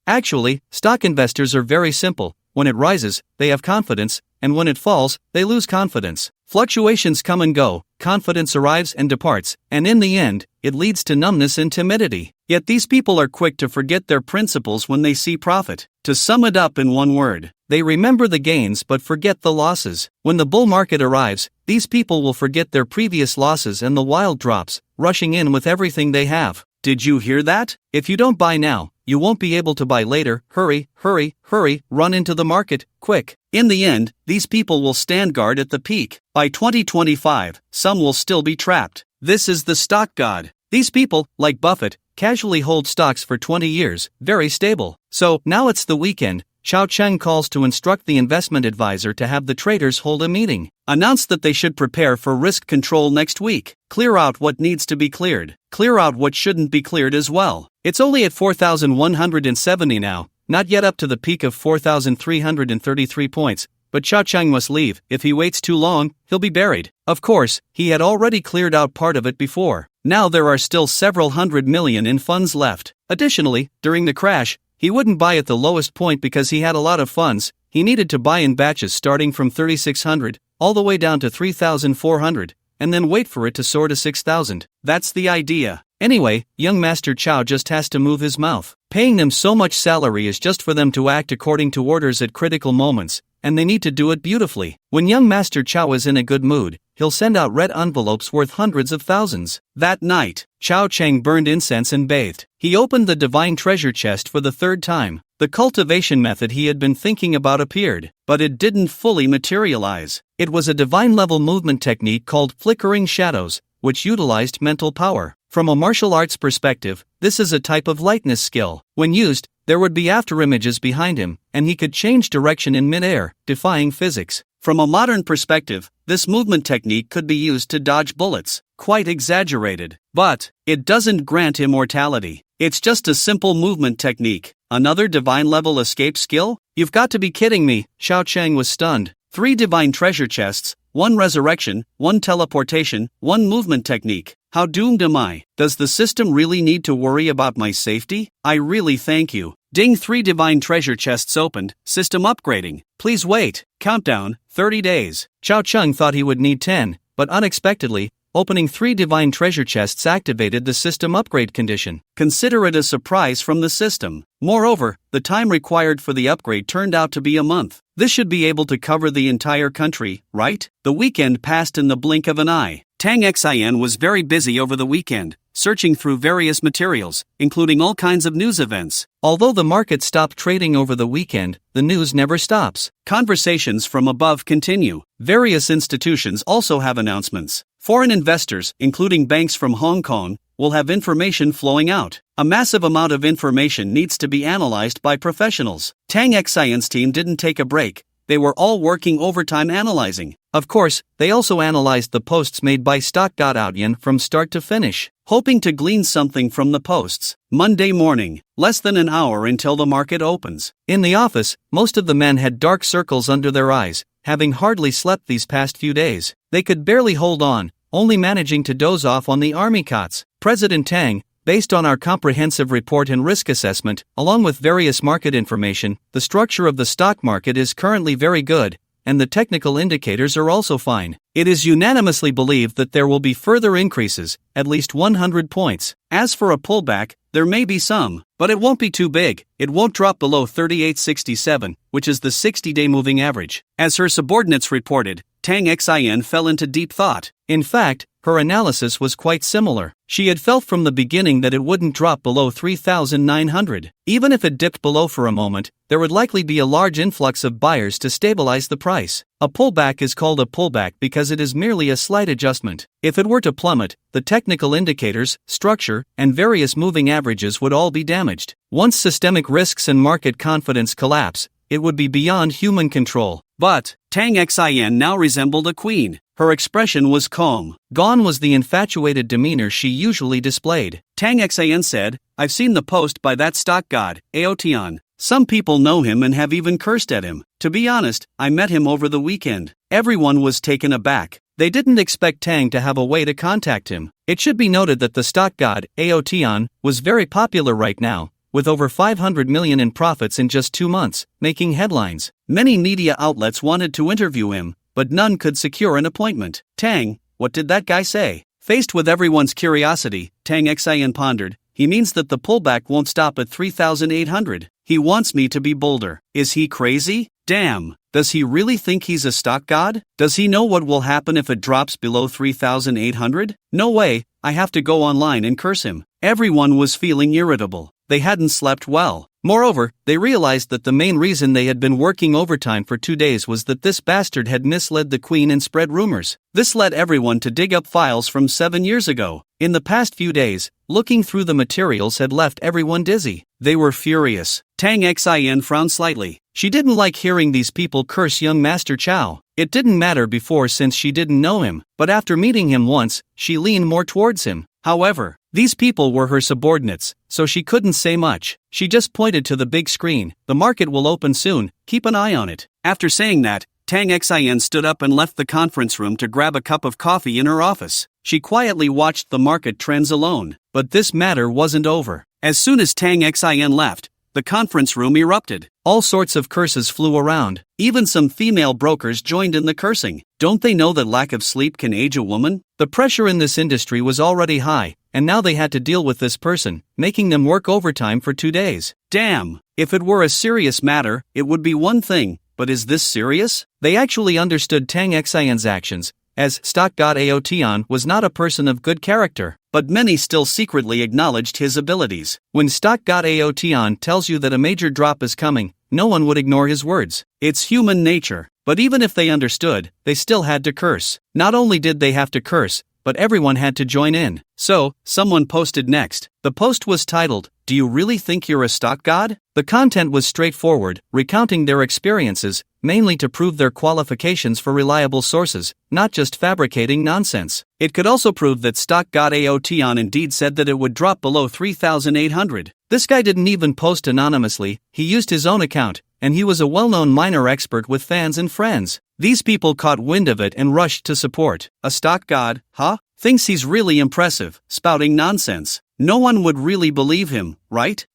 Actually, stock investors are very simple. When it rises, they have confidence, and when it falls, they lose confidence. Fluctuations come and go, confidence arrives and departs, and in the end, it leads to numbness and timidity. Yet these people are quick to forget their principles when they see profit. To sum it up in one word, they remember the gains but forget the losses. When the bull market arrives, these people will forget their previous losses and the wild drops, rushing in with everything they have. Did you hear that? If you don't buy now, you won't be able to buy later. Hurry, hurry, hurry, run into the market, quick. In the end, these people will stand guard at the peak. By 2025, some will still be trapped. This is the stock god. These people, like Buffett, casually hold stocks for 20 years, very stable. So, now it's the weekend. Chao Cheng calls to instruct the investment advisor to have the traders hold a meeting. Announce that they should prepare for risk control next week. Clear out what needs to be cleared. Clear out what shouldn't be cleared as well. It's only at 4,170 now, not yet up to the peak of 4,333 points. But Chao Cheng must leave. If he waits too long, he'll be buried. Of course, he had already cleared out part of it before. Now there are still several hundred million in funds left. Additionally, during the crash, he wouldn't buy at the lowest point because he had a lot of funds. He needed to buy in batches starting from 3,600, all the way down to 3,400, and then wait for it to soar to 6,000. That's the idea. Anyway, young Master Chao just has to move his mouth. Paying them so much salary is just for them to act according to orders at critical moments, and they need to do it beautifully. When young Master Chao is in a good mood, he'll send out red envelopes worth hundreds of thousands. That night, Chao Cheng burned incense and bathed. He opened the divine treasure chest for the third time. The cultivation method he had been thinking about appeared, but it didn't fully materialize. It was a divine-level movement technique called flickering shadows, which utilized mental power. From a martial arts perspective, this is a type of lightness skill. When used, there would be afterimages behind him, and he could change direction in mid-air, defying physics. From a modern perspective, this movement technique could be used to dodge bullets. Quite exaggerated. But it doesn't grant immortality. It's just a simple movement technique. Another divine-level escape skill? You've got to be kidding me. Chao Cheng was stunned. 3 divine treasure chests, 1 resurrection, 1 teleportation, 1 movement technique. How doomed am I? Does the system really need to worry about my safety? I really thank you. Ding, 3 divine treasure chests opened. System upgrading. Please wait. Countdown, 30 days. Chao Cheng thought he would need 10, but unexpectedly, opening 3 divine treasure chests activated the system upgrade condition. Consider it a surprise from the system. Moreover, the time required for the upgrade turned out to be a month. This should be able to cover the entire country, right? The weekend passed in the blink of an eye. Tang Xin was very busy over the weekend, searching through various materials, including all kinds of news events. Although the market stopped trading over the weekend, the news never stops. Conversations from above continue. Various institutions also have announcements. Foreign investors, including banks from Hong Kong, will have information flowing out. A massive amount of information needs to be analyzed by professionals. Tang Xion's team didn't take a break. They were all working overtime analyzing. Of course, they also analyzed the posts made by Stock God Outyan from start to finish, hoping to glean something from the posts. Monday morning, less than an hour until the market opens. In the office, most of the men had dark circles under their eyes, having hardly slept these past few days. They could barely hold on, only managing to doze off on the army cots. President Tang, based on our comprehensive report and risk assessment, along with various market information, the structure of the stock market is currently very good, and the technical indicators are also fine. It is unanimously believed that there will be further increases, at least 100 points. As for a pullback, there may be some, but it won't be too big. It won't drop below 3867, which is the 60-day moving average. As her subordinates reported, Tang Xin fell into deep thought. In fact, her analysis was quite similar. She had felt from the beginning that it wouldn't drop below 3,900. Even if it dipped below for a moment, there would likely be a large influx of buyers to stabilize the price. A pullback is called a pullback because it is merely a slight adjustment. If it were to plummet, the technical indicators, structure, and various moving averages would all be damaged. Once systemic risks and market confidence collapse, it would be beyond human control. But Tang Xin now resembled a queen. Her expression was calm. Gone was the infatuated demeanor she usually displayed. Tang Xin said, "I've seen the post by that stock god, Aotian. Some people know him and have even cursed at him. To be honest, I met him over the weekend." Everyone was taken aback. They didn't expect Tang to have a way to contact him. It should be noted that the stock god, Aotian, was very popular right now, with over 500 million in profits in just 2 months, making headlines. Many media outlets wanted to interview him, but none could secure an appointment. "Tang, what did that guy say?" Faced with everyone's curiosity, Tang Xin pondered. "He means that the pullback won't stop at 3,800. He wants me to be bolder. Is he crazy? Damn, does he really think he's a stock god? Does he know what will happen if it drops below 3,800? No way, I have to go online and curse him." Everyone was feeling irritable. They hadn't slept well. Moreover, they realized that the main reason they had been working overtime for 2 days was that this bastard had misled the queen and spread rumors. This led everyone to dig up files from 7 years ago. In the past few days, looking through the materials had left everyone dizzy. They were furious. Tang Xin frowned slightly. She didn't like hearing these people curse young Master Chow. It didn't matter before since she didn't know him, but after meeting him once, she leaned more towards him. However, these people were her subordinates, so she couldn't say much. She just pointed to the big screen. "The market will open soon, keep an eye on it." After saying that, Tang Xin stood up and left the conference room to grab a cup of coffee in her office. She quietly watched the market trends alone. But this matter wasn't over. As soon as Tang Xin left, the conference room erupted. All sorts of curses flew around. Even some female brokers joined in the cursing. Don't they know that lack of sleep can age a woman? The pressure in this industry was already high, and now they had to deal with this person, making them work overtime for 2 days. Damn, if it were a serious matter, it would be one thing, but is this serious? They actually understood Tang Xin's actions, as stock god Aotian was not a person of good character, but many still secretly acknowledged his abilities. When stock god Aotian tells you that a major drop is coming, no one would ignore his words. It's human nature. But even if they understood, they still had to curse. Not only did they have to curse, but everyone had to join in. So, someone posted next. The post was titled, "Do you really think you're a stock god?" The content was straightforward, recounting their experiences, mainly to prove their qualifications for reliable sources, not just fabricating nonsense. It could also prove that stock god Aotian indeed said that it would drop below 3,800. This guy didn't even post anonymously, he used his own account, and he was a well-known minor expert with fans and friends. These people caught wind of it and rushed to support. A stock god, huh? Thinks he's really impressive, spouting nonsense. No one would really believe him, right?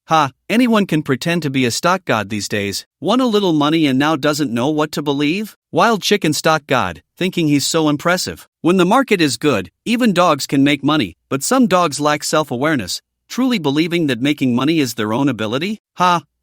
Anyone can pretend to be a stock god these days. Won a little money and now doesn't know what to believe? Wild chicken stock god, thinking he's so impressive. When the market is good, even dogs can make money, but some dogs lack self-awareness, truly believing that making money is their own ability?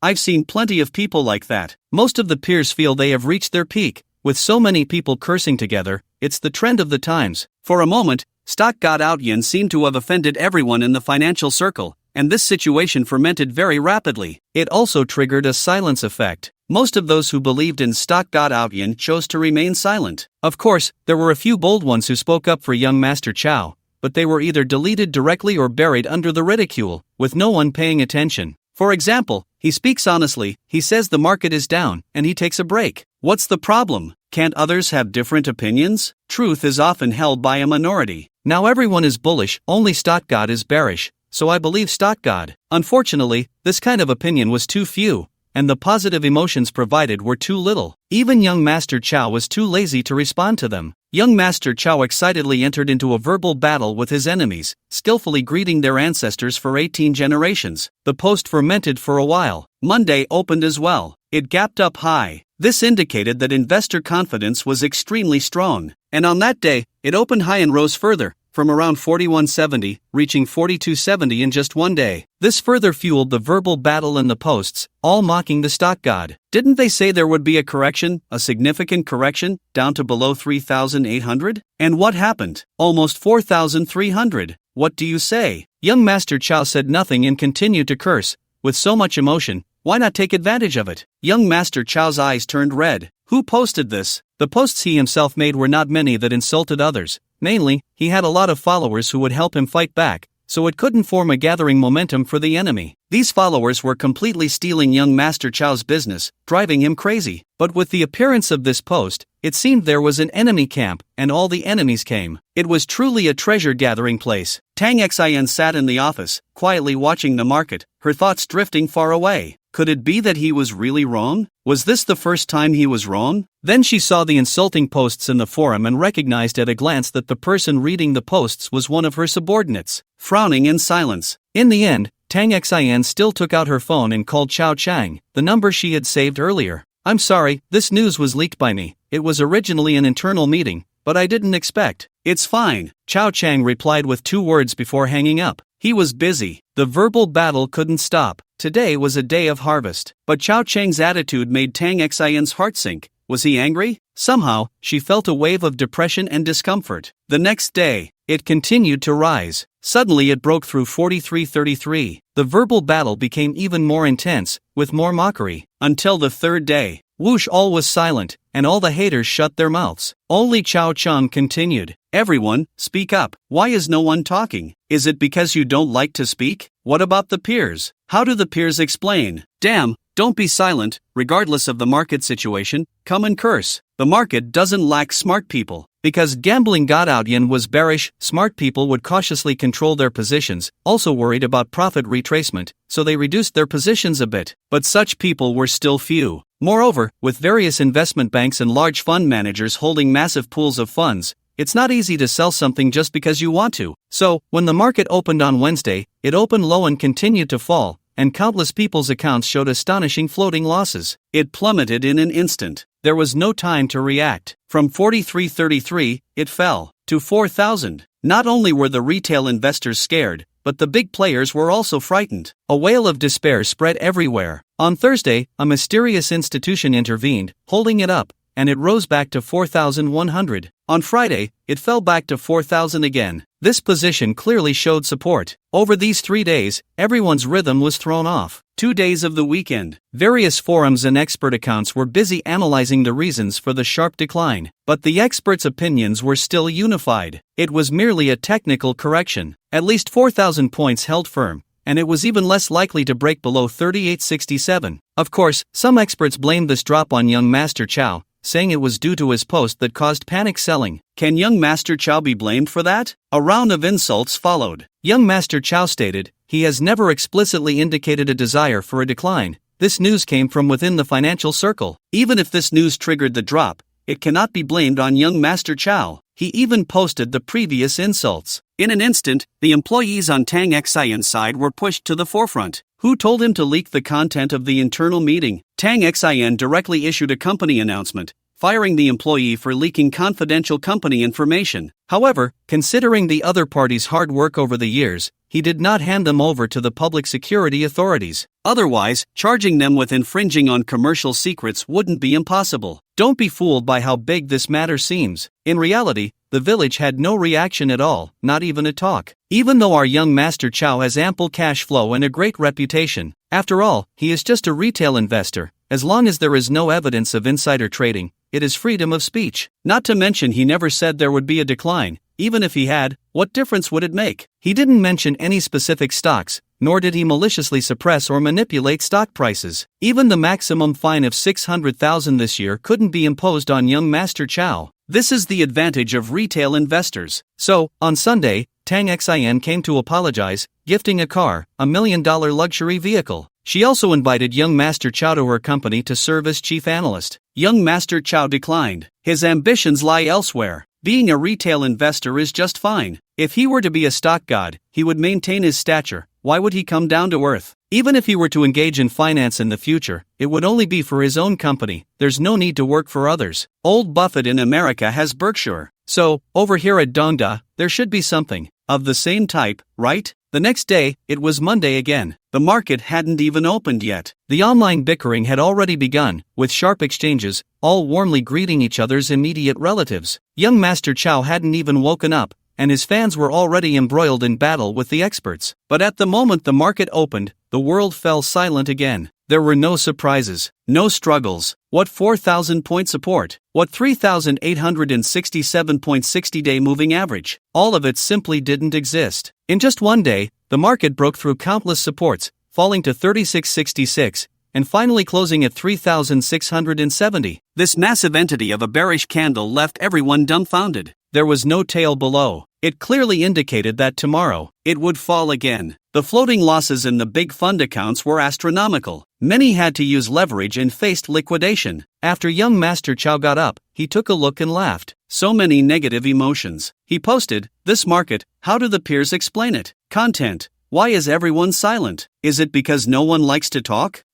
I've seen plenty of people like that. Most of the peers feel they have reached their peak. With so many people cursing together, it's the trend of the times. For a moment, stock god Outyin seemed to have offended everyone in the financial circle, and this situation fermented very rapidly. It also triggered a silence effect. Most of those who believed in stock god Outyin chose to remain silent. Of course, there were a few bold ones who spoke up for young Master Chow, but they were either deleted directly or buried under the ridicule, with no one paying attention. For example, he speaks honestly, he says the market is down, and he takes a break. What's the problem? Can't others have different opinions? Truth is often held by a minority. Now everyone is bullish, only stock god is bearish, so I believe stock god. Unfortunately, this kind of opinion was too few, and the positive emotions provided were too little. Even young Master Chow was too lazy to respond to them. Young Master Chow excitedly entered into a verbal battle with his enemies, skillfully greeting their ancestors for 18 generations. The post fermented for a while. Monday opened as well. It gapped up high. This indicated that investor confidence was extremely strong. And on that day, it opened high and rose further, from around 4170, reaching 4270 in just one day. This further fueled the verbal battle in the posts, all mocking the stock god. Didn't they say there would be a correction, a significant correction, down to below 3,800? And what happened? Almost 4,300. What do you say? Young Master Chow said nothing and continued to curse. With so much emotion, why not take advantage of it? Young Master Chow's eyes turned red. Who posted this? The posts he himself made were not many that insulted others. Mainly, he had a lot of followers who would help him fight back, so it couldn't form a gathering momentum for the enemy. These followers were completely stealing young Master Chow's business, driving him crazy. But with the appearance of this post, it seemed there was an enemy camp, and all the enemies came. It was truly a treasure-gathering place. Tang Xin sat in the office, quietly watching the market, her thoughts drifting far away. Could it be that he was really wrong? Was this the first time he was wrong? Then she saw the insulting posts in the forum and recognized at a glance that the person reading the posts was one of her subordinates. Frowning in silence. In the end, Tang Xin still took out her phone and called Chao Chang, the number she had saved earlier. I'm sorry, this news was leaked by me. It was originally an internal meeting, but I didn't expect. It's fine, Chao Chang replied with 2 words before hanging up. He was busy. The verbal battle couldn't stop. Today was a day of harvest. But Chao Chang's attitude made Tang Xin's heart sink. Was he angry? Somehow, she felt a wave of depression and discomfort. The next day, it continued to rise. Suddenly it broke through 4333. The verbal battle became even more intense, with more mockery. Until the 3rd day, whoosh, all was silent, and all the haters shut their mouths. Only Chao Chang continued. Everyone, speak up. Why is no one talking? Is it because you don't like to speak? What about the peers? How do the peers explain? Damn, don't be silent, regardless of the market situation, come and curse. The market doesn't lack smart people. Because gambling god Yen was bearish, smart people would cautiously control their positions, also worried about profit retracement, so they reduced their positions a bit. But such people were still few. Moreover, with various investment banks and large fund managers holding massive pools of funds, it's not easy to sell something just because you want to. So, when the market opened on Wednesday, it opened low and continued to fall, and countless people's accounts showed astonishing floating losses. It plummeted in an instant. There was no time to react. From 4333, it fell to 4,000. Not only were the retail investors scared, but the big players were also frightened. A wail of despair spread everywhere. On Thursday, a mysterious institution intervened, holding it up, and it rose back to 4,100. On Friday, it fell back to 4,000 again. This position clearly showed support. Over these 3 days, everyone's rhythm was thrown off. 2 days of the weekend, various forums and expert accounts were busy analyzing the reasons for the sharp decline. But the experts' opinions were still unified. It was merely a technical correction. At least 4,000 points held firm, and it was even less likely to break below 3867. Of course, some experts blamed this drop on young Master Chow, saying it was due to his post that caused panic selling. Can young Master Chow be blamed for that? A round of insults followed. Young Master Chow stated, he has never explicitly indicated a desire for a decline. This news came from within the financial circle. Even if this news triggered the drop, it cannot be blamed on young Master Chow. He even posted the previous insults. In an instant, the employees on Tang Xin's side were pushed to the forefront. Who told him to leak the content of the internal meeting? Tang Xin directly issued a company announcement, firing the employee for leaking confidential company information. However, considering the other party's hard work over the years, he did not hand them over to the public security authorities. Otherwise, charging them with infringing on commercial secrets wouldn't be impossible. Don't be fooled by how big this matter seems. In reality, the village had no reaction at all, not even a talk. Even though our young Master Chow has ample cash flow and a great reputation, after all, he is just a retail investor. As long as there is no evidence of insider trading, it is freedom of speech. Not to mention he never said there would be a decline. Even if he had, what difference would it make? He didn't mention any specific stocks, nor did he maliciously suppress or manipulate stock prices. Even the maximum fine of 600,000 this year couldn't be imposed on young Master Chow. This is the advantage of retail investors. So, on Sunday, Tang Xin came to apologize, gifting a car, $1 million luxury vehicle. She also invited young Master Chow to her company to serve as chief analyst. Young Master Chow declined. His ambitions lie elsewhere. Being a retail investor is just fine. If he were to be a stock god, he would maintain his stature. Why would he come down to earth? Even if he were to engage in finance in the future, it would only be for his own company. There's no need to work for others. Old Buffett in America has Berkshire. So, over here at Dongda, there should be something of the same type, right? The next day, it was Monday again. The market hadn't even opened yet. The online bickering had already begun, with sharp exchanges, all warmly greeting each other's immediate relatives. Young Master Chow hadn't even woken up, and his fans were already embroiled in battle with the experts. But at the moment the market opened, the world fell silent again. There were no surprises, no struggles. What 4,000-point support? What 3,867-point 60-day moving average? All of it simply didn't exist. In just one day, the market broke through countless supports, falling to 3666, and finally closing at 3,670. This massive entity of a bearish candle left everyone dumbfounded. There was no tail below. It clearly indicated that tomorrow, it would fall again. The floating losses in the big fund accounts were astronomical. Many had to use leverage and faced liquidation. After young Master Chow got up, he took a look and laughed. So many negative emotions. He posted, "This market, how do the peers explain it? Content, why is everyone silent? Is it because no one likes to talk?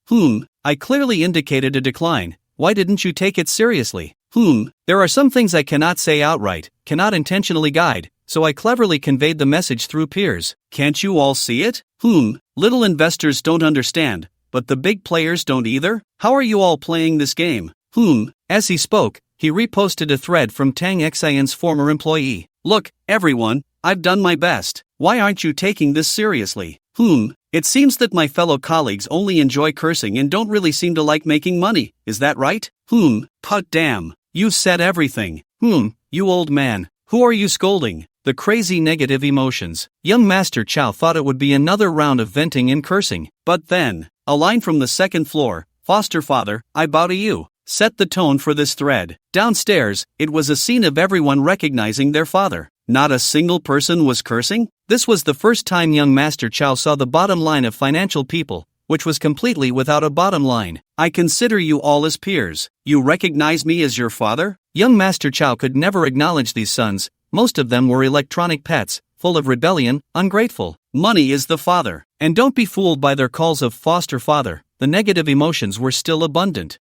I clearly indicated a decline. Why didn't you take it seriously? There are some things I cannot say outright, cannot intentionally guide, so I cleverly conveyed the message through peers. Can't you all see it? Little investors don't understand, but the big players don't either? How are you all playing this game? As he spoke, he reposted a thread from Tang Xian's former employee. Look, everyone, I've done my best. Why aren't you taking this seriously? It seems that my fellow colleagues only enjoy cursing and don't really seem to like making money. Is that right? Put damn. You said everything. You old man. Who are you scolding? The crazy negative emotions. Young Master Chow thought it would be another round of venting and cursing. But then, a line from the second floor, "Foster father, I bow to you," set the tone for this thread. Downstairs, it was a scene of everyone recognizing their father. Not a single person was cursing? This was the first time young Master Chow saw the bottom line of financial people, which was completely without a bottom line. I consider you all as peers. You recognize me as your father? Young Master Chow could never acknowledge these sons. Most of them were electronic pets, full of rebellion, ungrateful. Money is the father. And don't be fooled by their calls of foster father. The negative emotions were still abundant.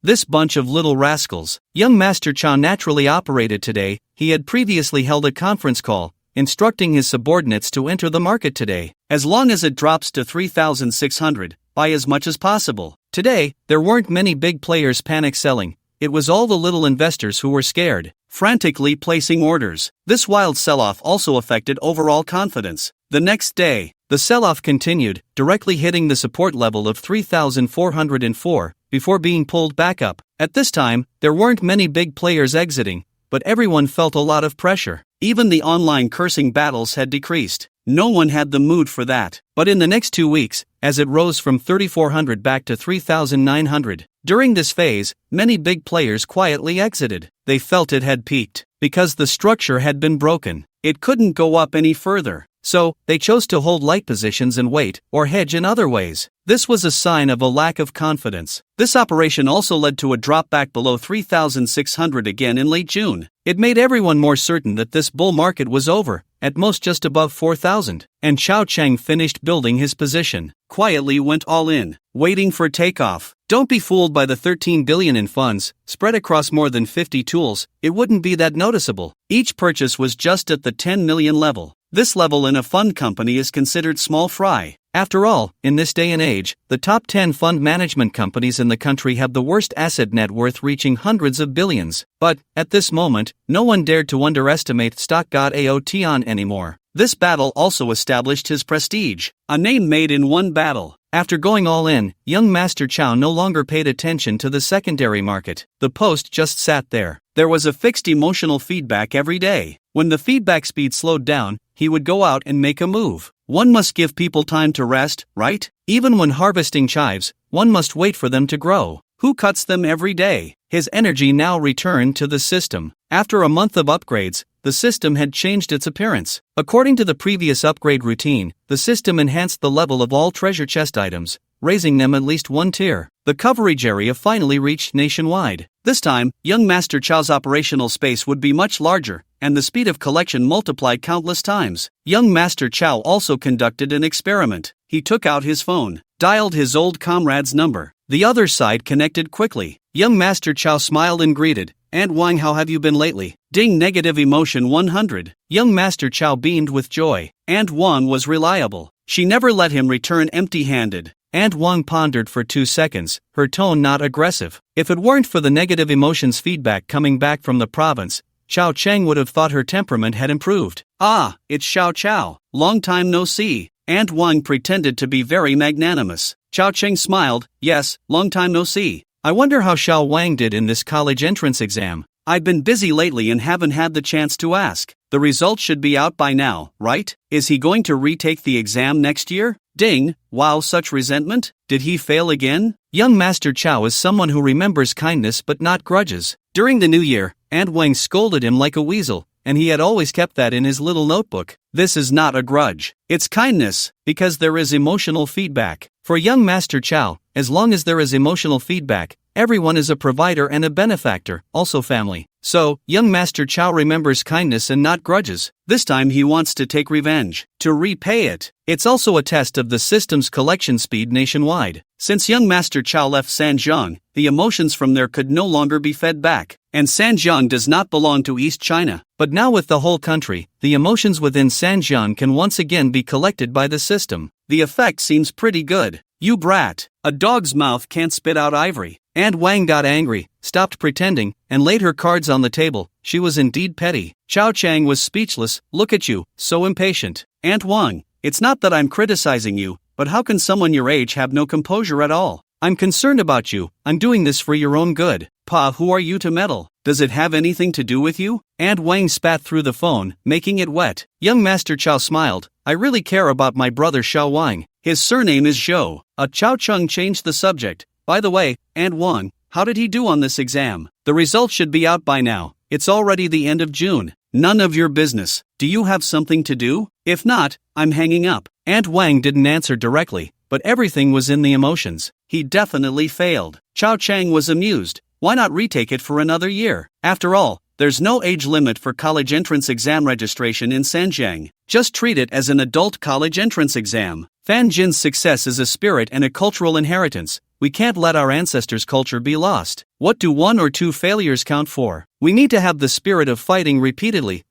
This bunch of little rascals. Young Master Chow naturally operated today. He had previously held a conference call, instructing his subordinates to enter the market today. As long as it drops to 3,600, buy as much as possible. Today, there weren't many big players panic selling. It was all the little investors who were scared, frantically placing orders. This wild sell-off also affected overall confidence. The next day, the sell-off continued, directly hitting the support level of 3,404, before being pulled back up. At this time, there weren't many big players exiting, but everyone felt a lot of pressure. Even the online cursing battles had decreased. No one had the mood for that. But in the next 2 weeks, as it rose from 3,400 back to 3,900, during this phase, many big players quietly exited. They felt it had peaked. Because the structure had been broken, it couldn't go up any further. So, they chose to hold light positions and wait, or hedge in other ways. This was a sign of a lack of confidence. This operation also led to a drop back below 3,600 again in late June. It made everyone more certain that this bull market was over, at most just above 4,000. And Chao Cheng finished building his position. Quietly went all in, waiting for takeoff. Don't be fooled by the 13 billion in funds, spread across more than 50 tools. It wouldn't be that noticeable. Each purchase was just at the 10 million level. This level in a fund company is considered small fry. After all, in this day and age, the top 10 fund management companies in the country have the worst asset net worth reaching hundreds of billions. But, at this moment, no one dared to underestimate stock god Ao Tian anymore. This battle also established his prestige, a name made in one battle. After going all in, young Master Chow no longer paid attention to the secondary market. The post just sat there. There was a fixed emotional feedback every day. When the feedback speed slowed down, he would go out and make a move. One must give people time to rest, right? Even when harvesting chives, one must wait for them to grow. Who cuts them every day? His energy now returned to the system. After a month of upgrades, the system had changed its appearance. According to the previous upgrade routine, the system enhanced the level of all treasure chest items, raising them at least one tier. The coverage area finally reached nationwide. This time, young Master Chow's operational space would be much larger, and the speed of collection multiplied countless times. Young Master Chow also conducted an experiment. He took out his phone, dialed his old comrade's number. The other side connected quickly. Young Master Chow smiled and greeted, And Wang, how have you been lately? Ding, negative emotion 100. Young Master Chow beamed with joy. And Wang was reliable. She never let him return empty-handed. And Wang pondered for 2 seconds, her tone not aggressive. If it weren't for the negative emotions feedback coming back from the province, Xiao Cheng would have thought her temperament had improved. Ah, it's Xiao Chao. Long time no see. And Wang pretended to be very magnanimous. Xiao Cheng smiled. Yes, long time no see. I wonder how Xiao Wang did in this college entrance exam. I've been busy lately and haven't had the chance to ask. The results should be out by now, right? Is he going to retake the exam next year? Ding, wow, such resentment? Did he fail again? Young Master Chow is someone who remembers kindness but not grudges. During the new year, Aunt Wang scolded him like a weasel, and he had always kept that in his little notebook. This is not a grudge. It's kindness, because there is emotional feedback. For young Master Chow, as long as there is emotional feedback, everyone is a provider and a benefactor, also family. So, young Master Chow remembers kindness and not grudges. This time he wants to take revenge, to repay it. It's also a test of the system's collection speed nationwide. Since young Master Chow left Sanjiang, the emotions from there could no longer be fed back. And Sanjiang does not belong to East China. But now with the whole country, the emotions within Sanjiang can once again be collected by the system. The effect seems pretty good. You brat. A dog's mouth can't spit out ivory. And Wang got angry, stopped pretending, and laid her cards on the table. She was indeed petty. Xiao Chang was speechless. Look at you, so impatient. Aunt Wang, it's not that I'm criticizing you, but how can someone your age have no composure at all? I'm concerned about you. I'm doing this for your own good. Pa, who are you to meddle? Does it have anything to do with you? Aunt Wang spat through the phone, making it wet. Young Master Chow smiled. I really care about my brother Xiao Wang. His surname is Zhou. Chow Chung changed the subject. By the way, Aunt Wang, how did he do on this exam? The results should be out by now. It's already the end of June. None of your business. Do you have something to do? If not, I'm hanging up. Aunt Wang didn't answer directly, but everything was in the emotions. He definitely failed. Xiao Chang was amused. Why not retake it for another year? After all, there's no age limit for college entrance exam registration in Sanjiang. Just treat it as an adult college entrance exam. Fan Jin's success is a spirit and a cultural inheritance. We can't let our ancestors' culture be lost. What do 1 or 2 failures count for? We need to have the spirit of fighting repeatedly,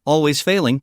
always failing.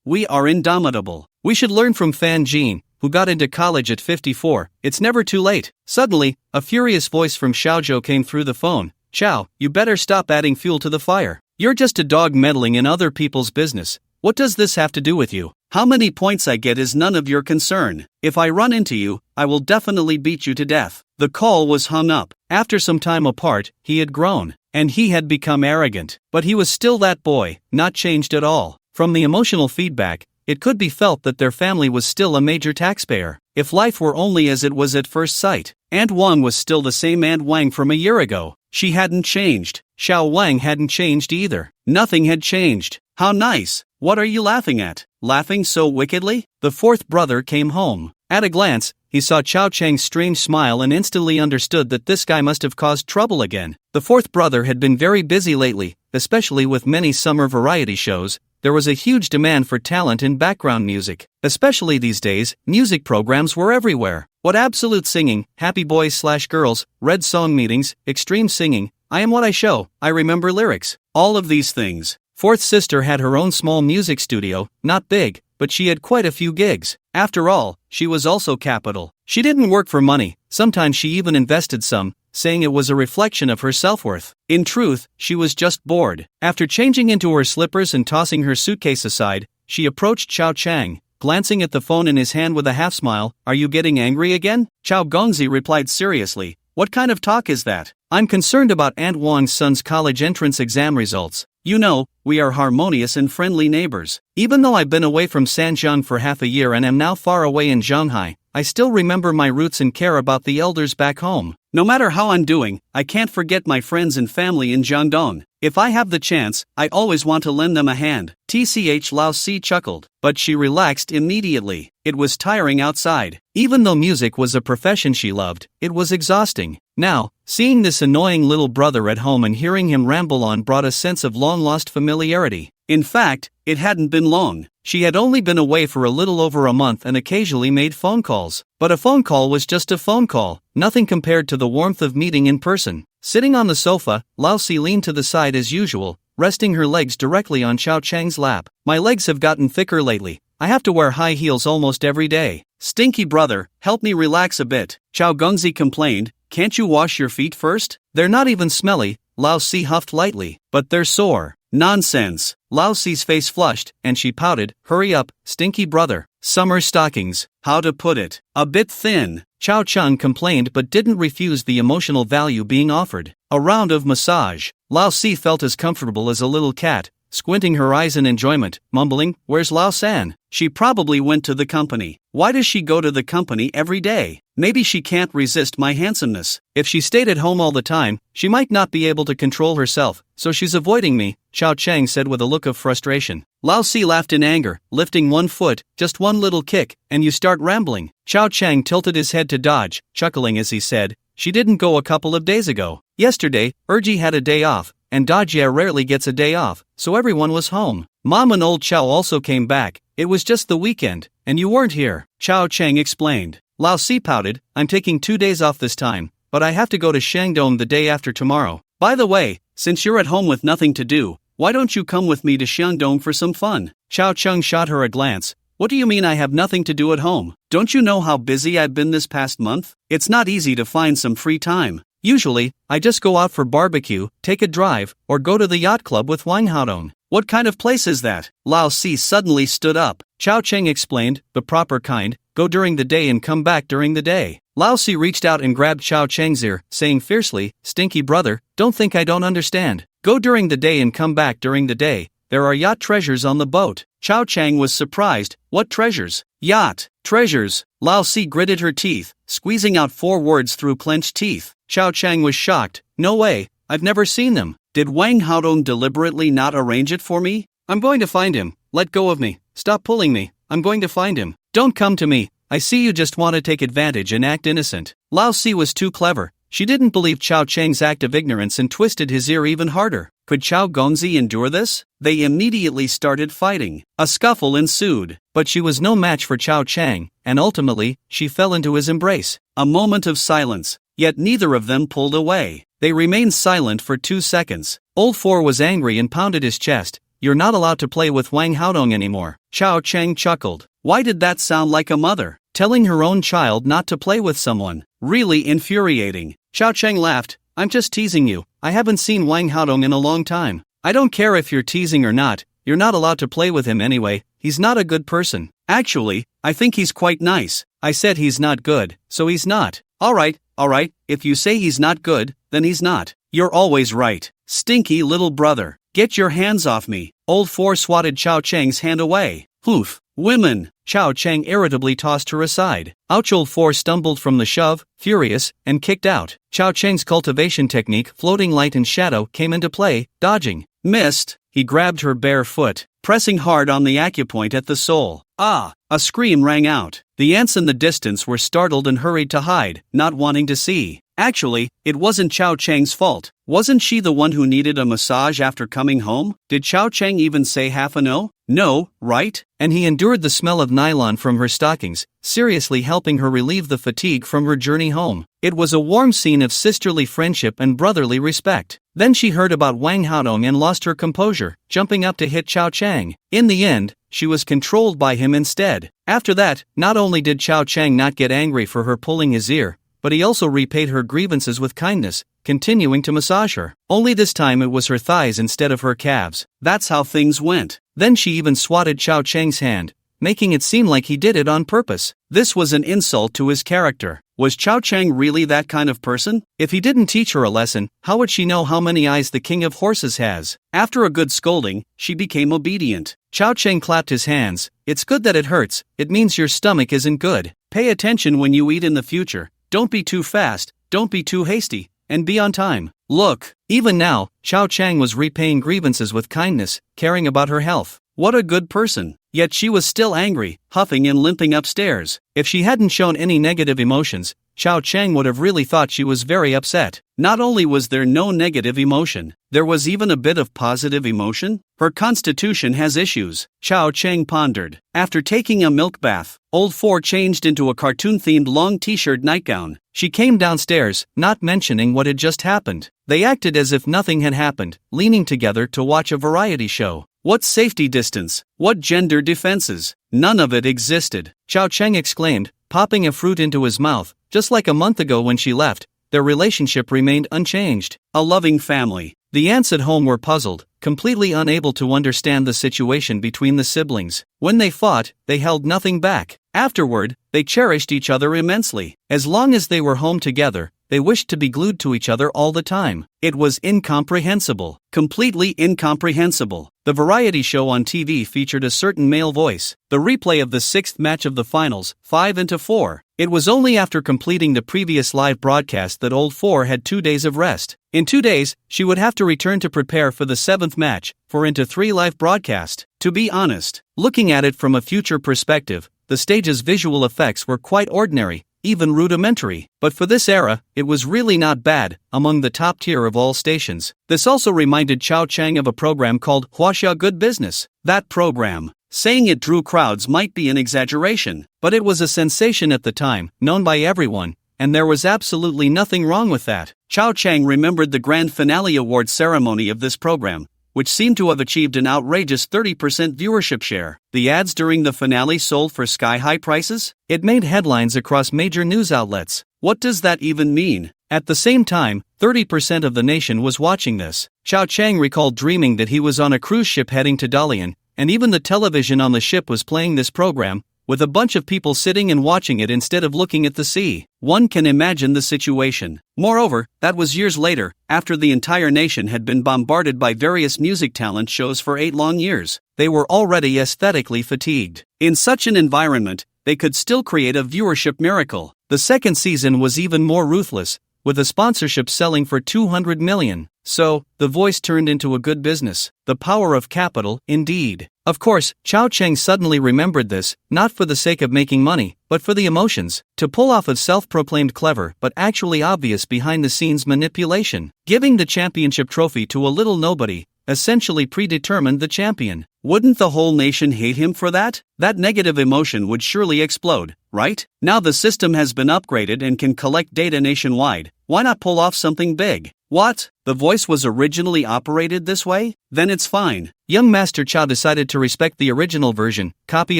We are indomitable. We should learn from Fan Jin, who got into college at 54. It's never too late. Suddenly, a furious voice from Xiaozhou came through the phone. Chow, you better stop adding fuel to the fire. You're just a dog meddling in other people's business. What does this have to do with you? How many points I get is none of your concern. If I run into you, I will definitely beat you to death. The call was hung up. After some time apart, he had grown, and he had become arrogant. But he was still that boy, not changed at all. From the emotional feedback, it could be felt that their family was still a major taxpayer. If life were only as it was at first sight. Aunt Wang was still the same Aunt Wang from a year ago. She hadn't changed. Xiao Wang hadn't changed either. Nothing had changed. How nice. What are you laughing at? Laughing so wickedly? The fourth brother came home. At a glance, he saw Xiao Chang's strange smile and instantly understood that this guy must have caused trouble again. The fourth brother had been very busy lately, especially with many summer variety shows. There was a huge demand for talent in background music. Especially these days, music programs were everywhere. What absolute singing, happy boys/girls, red song meetings, extreme singing, I am what I show, I remember lyrics. All of these things. Fourth sister had her own small music studio, not big, but she had quite a few gigs. After all, she was also capital. She didn't work for money, sometimes she even invested some, saying it was a reflection of her self-worth. In truth, she was just bored. After changing into her slippers and tossing her suitcase aside, she approached Xiao Chang, glancing at the phone in his hand with a half-smile. Are you getting angry again? Chao Gongzi replied seriously. What kind of talk is that? I'm concerned about Aunt Wang's son's college entrance exam results. You know, we are harmonious and friendly neighbors. Even though I've been away from Sanjiang for half a year and am now far away in Shanghai, I still remember my roots and care about the elders back home. No matter how I'm doing, I can't forget my friends and family in Jiangdong. If I have the chance, I always want to lend them a hand. TCH Lao Si chuckled, but she relaxed immediately. It was tiring outside. Even though music was a profession she loved, it was exhausting. Now, seeing this annoying little brother at home and hearing him ramble on brought a sense of long-lost familiarity. In fact, it hadn't been long. She had only been away for a little over a month and occasionally made phone calls. But a phone call was just a phone call, nothing compared to the warmth of meeting in person. Sitting on the sofa, Lao Si leaned to the side as usual, resting her legs directly on Xiao Chang's lap. My legs have gotten thicker lately. I have to wear high heels almost every day. Stinky brother, help me relax a bit, Xiao Gongzi complained. Can't you wash your feet first? They're not even smelly, Lao Si huffed lightly. But they're sore. Nonsense. Lao Si's face flushed, and she pouted. Hurry up, stinky brother. Summer stockings. How to put it? A bit thin. Chao Cheng complained but didn't refuse the emotional value being offered. A round of massage. Lao Si felt as comfortable as a little cat, squinting her eyes in enjoyment, mumbling, "Where's Lao San?" She probably went to the company. Why does she go to the company every day? Maybe she can't resist my handsomeness. If she stayed at home all the time, she might not be able to control herself, so she's avoiding me, Xiao Cheng said with a look of frustration. Lao Si laughed in anger, lifting one foot, just one little kick, and you start rambling. Xiao Cheng tilted his head to dodge, chuckling as he said, she didn't go a couple of days ago. Yesterday, Erji had a day off, and Dajia rarely gets a day off, so everyone was home. Mom and old Chao also came back. It was just the weekend, and you weren't here, Xiao Cheng explained. Lao Si pouted, I'm taking 2 days off this time, but I have to go to Shandong the day after tomorrow. By the way, since you're at home with nothing to do, why don't you come with me to Shandong for some fun? Xiao Cheng shot her a glance. What do you mean I have nothing to do at home? Don't you know how busy I've been this past month? It's not easy to find some free time. Usually, I just go out for barbecue, take a drive, or go to the yacht club with Wang Haodong. What kind of place is that? Lao Si suddenly stood up. Xiao Cheng explained, the proper kind, go during the day and come back during the day. Lao Si reached out and grabbed Xiao Cheng's ear, saying fiercely, stinky brother, don't think I don't understand. Go during the day and come back during the day. There are yacht treasures on the boat. Xiao Cheng was surprised. What treasures? Yacht treasures. Lao Si gritted her teeth, squeezing out 4 words through clenched teeth. Xiao Cheng was shocked. No way, I've never seen them. Did Wang Haodong deliberately not arrange it for me? I'm going to find him. Let go of me. Stop pulling me. I'm going to find him. Don't come to me. I see you just want to take advantage and act innocent. Lao Si was too clever. She didn't believe Xiao Cheng's act of ignorance and twisted his ear even harder. Could Xiao Gongzi endure this? They immediately started fighting. A scuffle ensued, but she was no match for Xiao Cheng, and ultimately, she fell into his embrace. A moment of silence, yet neither of them pulled away. They remained silent for 2 seconds. Old Four was angry and pounded his chest. You're not allowed to play with Wang Haodong anymore. Xiao Cheng chuckled. Why did that sound like a mother telling her own child not to play with someone? Really infuriating. Xiao Cheng laughed. I'm just teasing you. I haven't seen Wang Haodong in a long time. I don't care if you're teasing or not. You're not allowed to play with him anyway. He's not a good person. Actually, I think he's quite nice. I said he's not good, so he's not. Alright, if you say he's not good, then he's not. You're always right. Stinky little brother. Get your hands off me. Old Four swatted Xiao Cheng's hand away. Hoof. Women. Xiao Cheng irritably tossed her aside. Ouch! Old Four stumbled from the shove, furious, and kicked out. Xiao Cheng's cultivation technique, floating light and shadow, came into play, dodging. Missed. He grabbed her bare foot, pressing hard on the acupoint at the sole. Ah! A scream rang out. The ants in the distance were startled and hurried to hide, not wanting to see. Actually, it wasn't Xiao Cheng's fault. Wasn't she the one who needed a massage after coming home? Did Xiao Cheng even say half a no? No, right? And he endured the smell of nylon from her stockings, seriously helping her relieve the fatigue from her journey home. It was a warm scene of sisterly friendship and brotherly respect. Then she heard about Wang Haodong and lost her composure, jumping up to hit Xiao Cheng. In the end, she was controlled by him instead. After that, not only did Xiao Cheng not get angry for her pulling his ear, but he also repaid her grievances with kindness, continuing to massage her. Only this time it was her thighs instead of her calves. That's how things went. Then she even swatted Xiao Cheng's hand, making it seem like he did it on purpose. This was an insult to his character. Was Xiao Cheng really that kind of person? If he didn't teach her a lesson, how would she know how many eyes the king of horses has? After a good scolding, she became obedient. Xiao Cheng clapped his hands. It's good that it hurts. It means your stomach isn't good. Pay attention when you eat in the future. Don't be too fast, don't be too hasty, and be on time. Look, even now, Xiao Cheng was repaying grievances with kindness, caring about her health. What a good person. Yet she was still angry, huffing and limping upstairs. If she hadn't shown any negative emotions, Chao Chang would have really thought she was very upset. Not only was there no negative emotion, there was even a bit of positive emotion. Her constitution has issues, Chao Chang pondered. After taking a milk bath, Old Four changed into a cartoon-themed long t-shirt nightgown. She came downstairs, not mentioning what had just happened. They acted as if nothing had happened, leaning together to watch a variety show. What safety distance? What gender defenses? None of it existed, Chao Chang exclaimed, popping a fruit into his mouth. Just like a month ago when she left, their relationship remained unchanged. A loving family. The aunts at home were puzzled, completely unable to understand the situation between the siblings. When they fought, they held nothing back. Afterward, they cherished each other immensely. As long as they were home together, they wished to be glued to each other all the time. It was incomprehensible. Completely incomprehensible. The variety show on TV featured a certain male voice. The replay of the 6th match of the finals, 5-4. It was only after completing the previous live broadcast that Old Four had 2 days of rest. In 2 days, she would have to return to prepare for the 7th match, for into 3 live broadcast. To be honest, looking at it from a future perspective, the stage's visual effects were quite ordinary, even rudimentary, but for this era, it was really not bad, among the top tier of all stations. This also reminded Chao Chang of a program called Huaxia Good Business. That program, saying it drew crowds might be an exaggeration, but it was a sensation at the time, known by everyone, and there was absolutely nothing wrong with that. Chao Chang remembered the grand finale award ceremony of this program, which seemed to have achieved an outrageous 30% viewership share. The ads during the finale sold for sky-high prices? It made headlines across major news outlets. What does that even mean? At the same time, 30% of the nation was watching this. Chao Chang recalled dreaming that he was on a cruise ship heading to Dalian, and even the television on the ship was playing this program, with a bunch of people sitting and watching it instead of looking at the sea. One can imagine the situation. Moreover, that was years later, after the entire nation had been bombarded by various music talent shows for 8 long years. They were already aesthetically fatigued. In such an environment, they could still create a viewership miracle. The second season was even more ruthless, with a sponsorship selling for 200 million. So, The Voice turned into a good business. The power of capital, indeed. Of course, Chao Chang suddenly remembered this, not for the sake of making money, but for the emotions, to pull off a self-proclaimed clever but actually obvious behind-the-scenes manipulation. Giving the championship trophy to a little nobody essentially predetermined the champion. Wouldn't the whole nation hate him for that? That negative emotion would surely explode, right? Now the system has been upgraded and can collect data nationwide. Why not pull off something big? What? The Voice was originally operated this way? Then it's fine. Young Master Chow decided to respect the original version, copy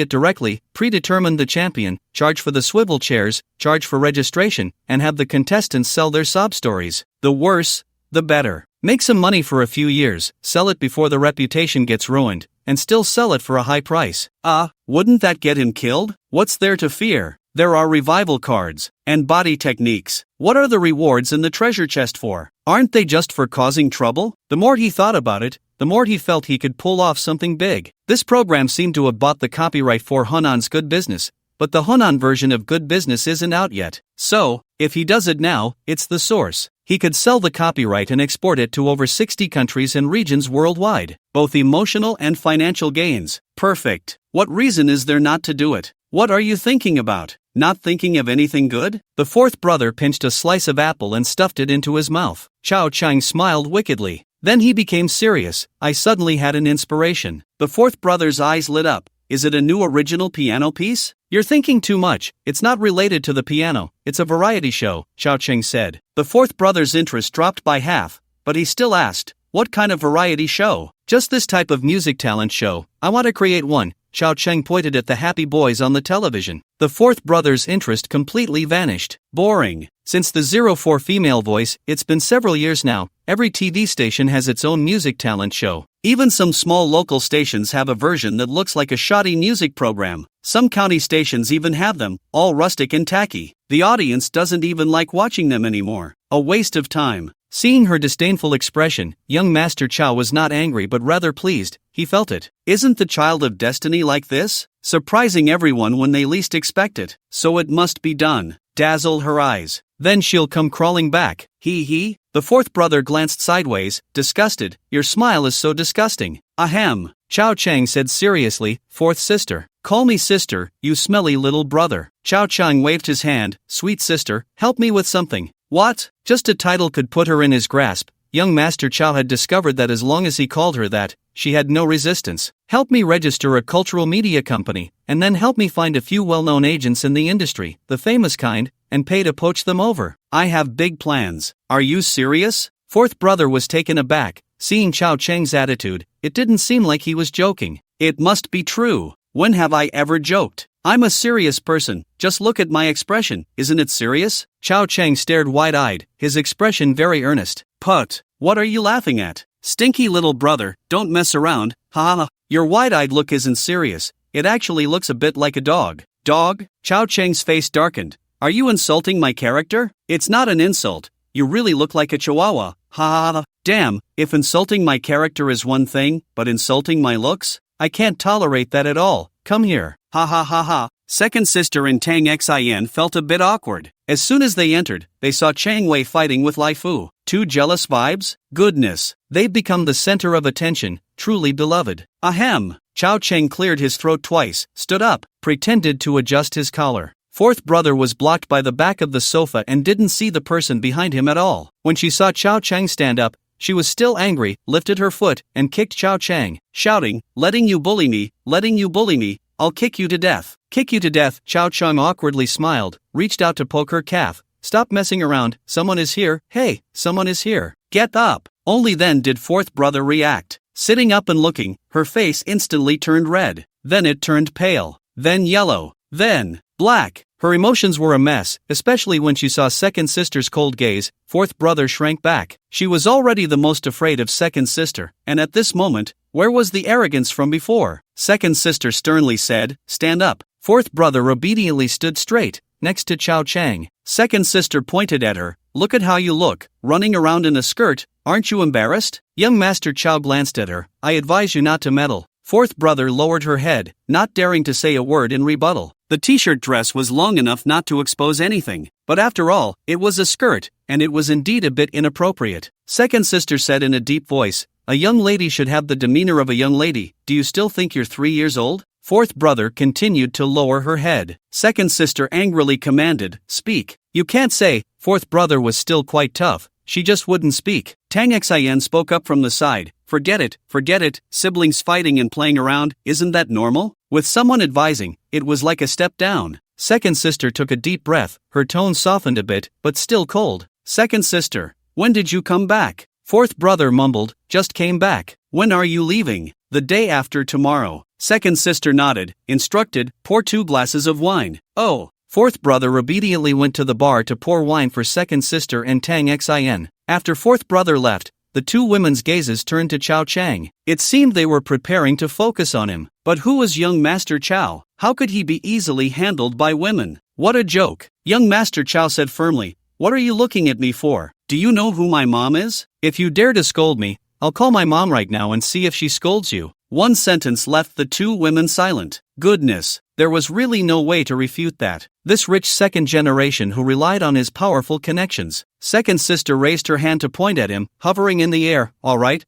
it directly, predetermine the champion, charge for the swivel chairs, charge for registration, and have the contestants sell their sob stories. The worse, the better. Make some money for a few years, sell it before the reputation gets ruined, and still sell it for a high price. Wouldn't that get him killed? What's there to fear? There are revival cards, and body techniques. What are the rewards in the treasure chest for? Aren't they just for causing trouble? The more he thought about it, the more he felt he could pull off something big. This program seemed to have bought the copyright for Hunan's Good Business, but the Hunan version of Good Business isn't out yet. So, if he does it now, it's the source. He could sell the copyright and export it to over 60 countries and regions worldwide. Both emotional and financial gains. Perfect. What reason is there not to do it? What are you thinking about? Not thinking of anything good? The fourth brother pinched a slice of apple and stuffed it into his mouth. Chao Chang smiled wickedly. Then he became serious. I suddenly had an inspiration. The fourth brother's eyes lit up. Is it a new original piano piece? You're thinking too much. It's not related to the piano. It's a variety show, Chao Chang said. The fourth brother's interest dropped by half, but he still asked, what kind of variety show? Just this type of music talent show. I want to create one. Chao Chang pointed at the happy boys on the television. The fourth brother's interest completely vanished. Boring. Since the 04 female voice, it's been several years now. Every TV station has its own music talent show. Even some small local stations have a version that looks like a shoddy music program. Some county stations even have them, all rustic and tacky. The audience doesn't even like watching them anymore. A waste of time. Seeing her disdainful expression, young Master Chow was not angry but rather pleased. He felt it. Isn't the child of destiny like this? Surprising everyone when they least expect it. So it must be done. Dazzle her eyes. Then she'll come crawling back. He. The fourth brother glanced sideways, disgusted. Your smile is so disgusting. Ahem. Chao Chang said seriously, fourth sister. Call me sister, you smelly little brother. Chow Chang waved his hand. Sweet sister, help me with something. What? Just a title could put her in his grasp. Young Master Chow had discovered that as long as he called her that, she had no resistance. Help me register a cultural media company, and then help me find a few well-known agents in the industry, the famous kind, and pay to poach them over. I have big plans. Are you serious? Fourth brother was taken aback. Seeing Chow Chang's attitude, it didn't seem like he was joking. It must be true. When have I ever joked? I'm a serious person, just look at my expression, isn't it serious? Chow Chang stared wide-eyed, his expression very earnest. Put, what are you laughing at? Stinky little brother, don't mess around, ha. Your wide-eyed look isn't serious, it actually looks a bit like a dog. Dog? Chow Chang's face darkened. Are you insulting my character? It's not an insult, you really look like a chihuahua, ha. Damn, if insulting my character is one thing, but insulting my looks? I can't tolerate that at all, come here. Ha. Second sister and Tang Xin felt a bit awkward. As soon as they entered, they saw Chang Wei fighting with Lai Fu. Two jealous vibes? Goodness, they've become the center of attention, truly beloved. Ahem. Chow Chang cleared his throat twice, stood up, pretended to adjust his collar. Fourth brother was blocked by the back of the sofa and didn't see the person behind him at all. When she saw Chow Chang stand up, she was still angry, lifted her foot, and kicked Chow Chang, shouting, letting you bully me, I'll kick you to death. Kick you to death. Chow Chang awkwardly smiled, reached out to poke her calf. Stop messing around, someone is here, hey, someone is here. Get up. Only then did fourth brother react. Sitting up and looking, her face instantly turned red. Then it turned pale. Then yellow. Then black. Her emotions were a mess, especially when she saw second sister's cold gaze. Fourth brother shrank back. She was already the most afraid of second sister, and at this moment, where was the arrogance from before? Second sister sternly said, stand up. Fourth brother obediently stood straight, next to Chow Chang. Second sister pointed at her, look at how you look, running around in a skirt, aren't you embarrassed? Young Master Chow glanced at her, I advise you not to meddle. Fourth brother lowered her head, not daring to say a word in rebuttal. The t-shirt dress was long enough not to expose anything, but after all, it was a skirt, and it was indeed a bit inappropriate. Second sister said in a deep voice, a young lady should have the demeanor of a young lady, do you still think you're 3 years old? Fourth brother continued to lower her head. Second sister angrily commanded, speak. You can't say. Fourth brother was still quite tough, she just wouldn't speak. Tang Xin spoke up from the side, forget it, siblings fighting and playing around, isn't that normal? With someone advising, it was like a step down. Second sister took a deep breath, her tone softened a bit, but still cold. Second sister, when did you come back? Fourth brother mumbled, just came back. When are you leaving? The day after tomorrow. Second sister nodded, instructed, pour 2 glasses of wine. Oh. Fourth brother obediently went to the bar to pour wine for second sister and Tang Xin. After fourth brother left, the two women's gazes turned to Chow Chang. It seemed they were preparing to focus on him. But who was young Master Chow? How could he be easily handled by women? What a joke. Young Master Chow said firmly, what are you looking at me for? Do you know who my mom is? If you dare to scold me, I'll call my mom right now and see if she scolds you. One sentence left the two women silent. Goodness, there was really no way to refute that. This rich second generation who relied on his powerful connections. Second sister raised her hand to point at him, hovering in the air. All right,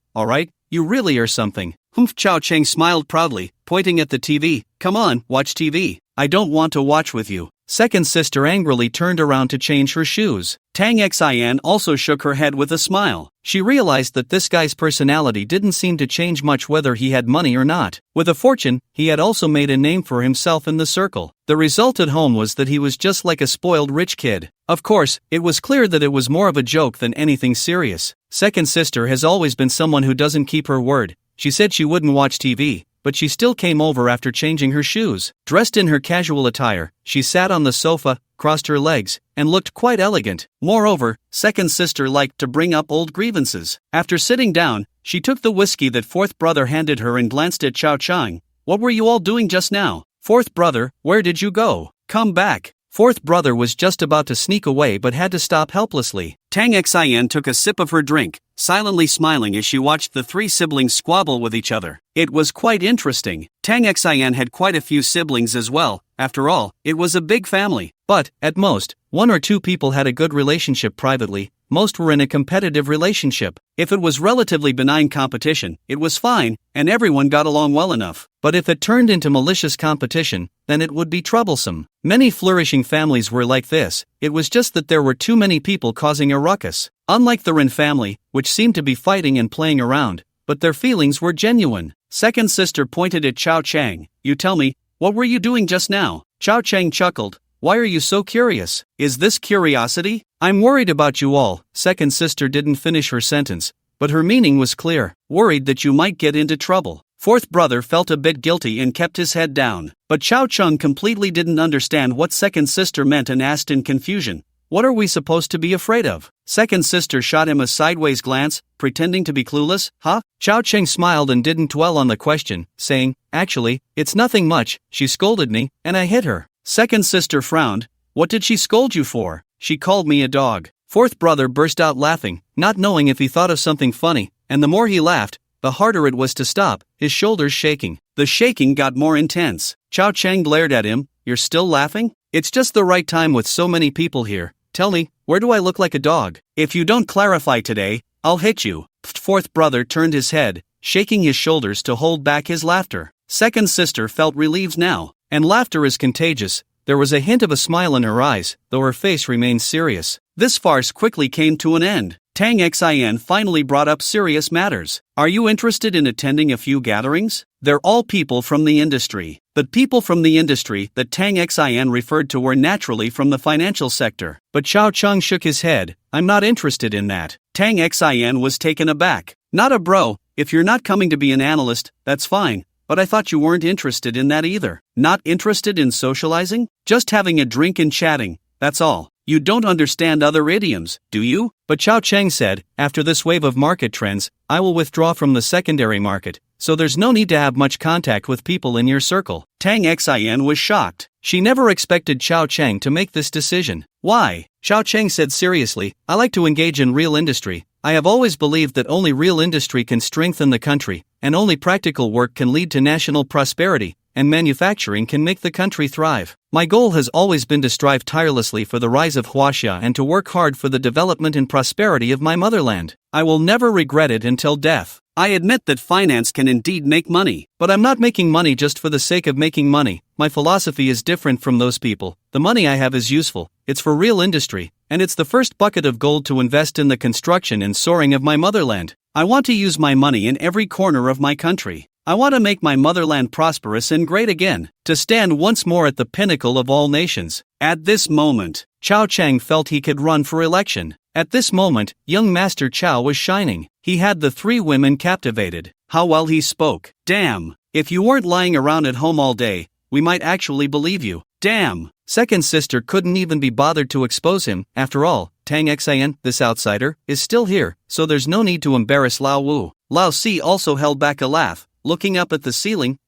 you really are something. Humph. Chow Chang smiled proudly, pointing at the TV. Come on, watch TV. I don't want to watch with you. Second sister angrily turned around to change her shoes. Tang Xin also shook her head with a smile. She realized that this guy's personality didn't seem to change much whether he had money or not. With a fortune, he had also made a name for himself in the circle. The result at home was that he was just like a spoiled rich kid. Of course, it was clear that it was more of a joke than anything serious. Second sister has always been someone who doesn't keep her word. She said she wouldn't watch TV, but she still came over after changing her shoes. Dressed in her casual attire, she sat on the sofa, crossed her legs, and looked quite elegant. Moreover, second sister liked to bring up old grievances. After sitting down, she took the whiskey that fourth brother handed her and glanced at Chow Chang. What were you all doing just now? Fourth brother, where did you go? Come back. Fourth brother was just about to sneak away but had to stop helplessly. Tang Xin took a sip of her drink, silently smiling as she watched the three siblings squabble with each other. It was quite interesting. Tang Xin had quite a few siblings as well. After all, it was a big family. But, at most, 1 or 2 people had a good relationship privately. Most were in a competitive relationship. If it was relatively benign competition, it was fine, and everyone got along well enough. But if it turned into malicious competition, then it would be troublesome. Many flourishing families were like this, it was just that there were too many people causing a ruckus. Unlike the Rin family, which seemed to be fighting and playing around, but their feelings were genuine. Second sister pointed at Chao Chang. You tell me, what were you doing just now? Chao Chang chuckled. Why are you so curious? Is this curiosity? I'm worried about you all. Second sister didn't finish her sentence, but her meaning was clear. Worried that you might get into trouble. Fourth brother felt a bit guilty and kept his head down. But Chao Chang completely didn't understand what second sister meant and asked in confusion. What are we supposed to be afraid of? Second sister shot him a sideways glance, pretending to be clueless. Huh? Chao Chang smiled and didn't dwell on the question, saying, actually, it's nothing much. She scolded me, and I hit her. Second sister frowned. What did she scold you for? She called me a dog. Fourth brother burst out laughing, not knowing if he thought of something funny, and the more he laughed, the harder it was to stop, his shoulders shaking. The shaking got more intense. Chao Chang glared at him. You're still laughing? It's just the right time with so many people here. Tell me, where do I look like a dog? If you don't clarify today, I'll hit you. Fourth brother turned his head, shaking his shoulders to hold back his laughter. Second sister felt relieved now, and laughter is contagious. There was a hint of a smile in her eyes, though her face remained serious. This farce quickly came to an end. Tang Xin finally brought up serious matters. Are you interested in attending a few gatherings? They're all people from the industry. But people from the industry that Tang Xin referred to were naturally from the financial sector. But Chao Chang shook his head. I'm not interested in that. Tang Xin was taken aback. Not a bro, if you're not coming to be an analyst, that's fine. But I thought you weren't interested in that either. Not interested in socializing? Just having a drink and chatting, that's all. You don't understand other idioms, do you? But Chao Chang said, after this wave of market trends, I will withdraw from the secondary market, so there's no need to have much contact with people in your circle. Tang Xin was shocked. She never expected Chao Chang to make this decision. Why? Chao Chang said seriously, I like to engage in real industry. I have always believed that only real industry can strengthen the country, and only practical work can lead to national prosperity, and manufacturing can make the country thrive. My goal has always been to strive tirelessly for the rise of Huaxia and to work hard for the development and prosperity of my motherland. I will never regret it until death. I admit that finance can indeed make money, but I'm not making money just for the sake of making money. My philosophy is different from those people. The money I have is useful, it's for real industry, and it's the first bucket of gold to invest in the construction and soaring of my motherland. I want to use my money in every corner of my country. I want to make my motherland prosperous and great again, to stand once more at the pinnacle of all nations. At this moment, Chao Chang felt he could run for election. At this moment, young Master Chao was shining. He had the three women captivated. How well he spoke. Damn, if you weren't lying around at home all day, we might actually believe you. Damn. Second sister couldn't even be bothered to expose him. After all, Tang Xin, this outsider, is still here, so there's no need to embarrass Lao Wu. Lao Si also held back a laugh, looking up at the ceiling.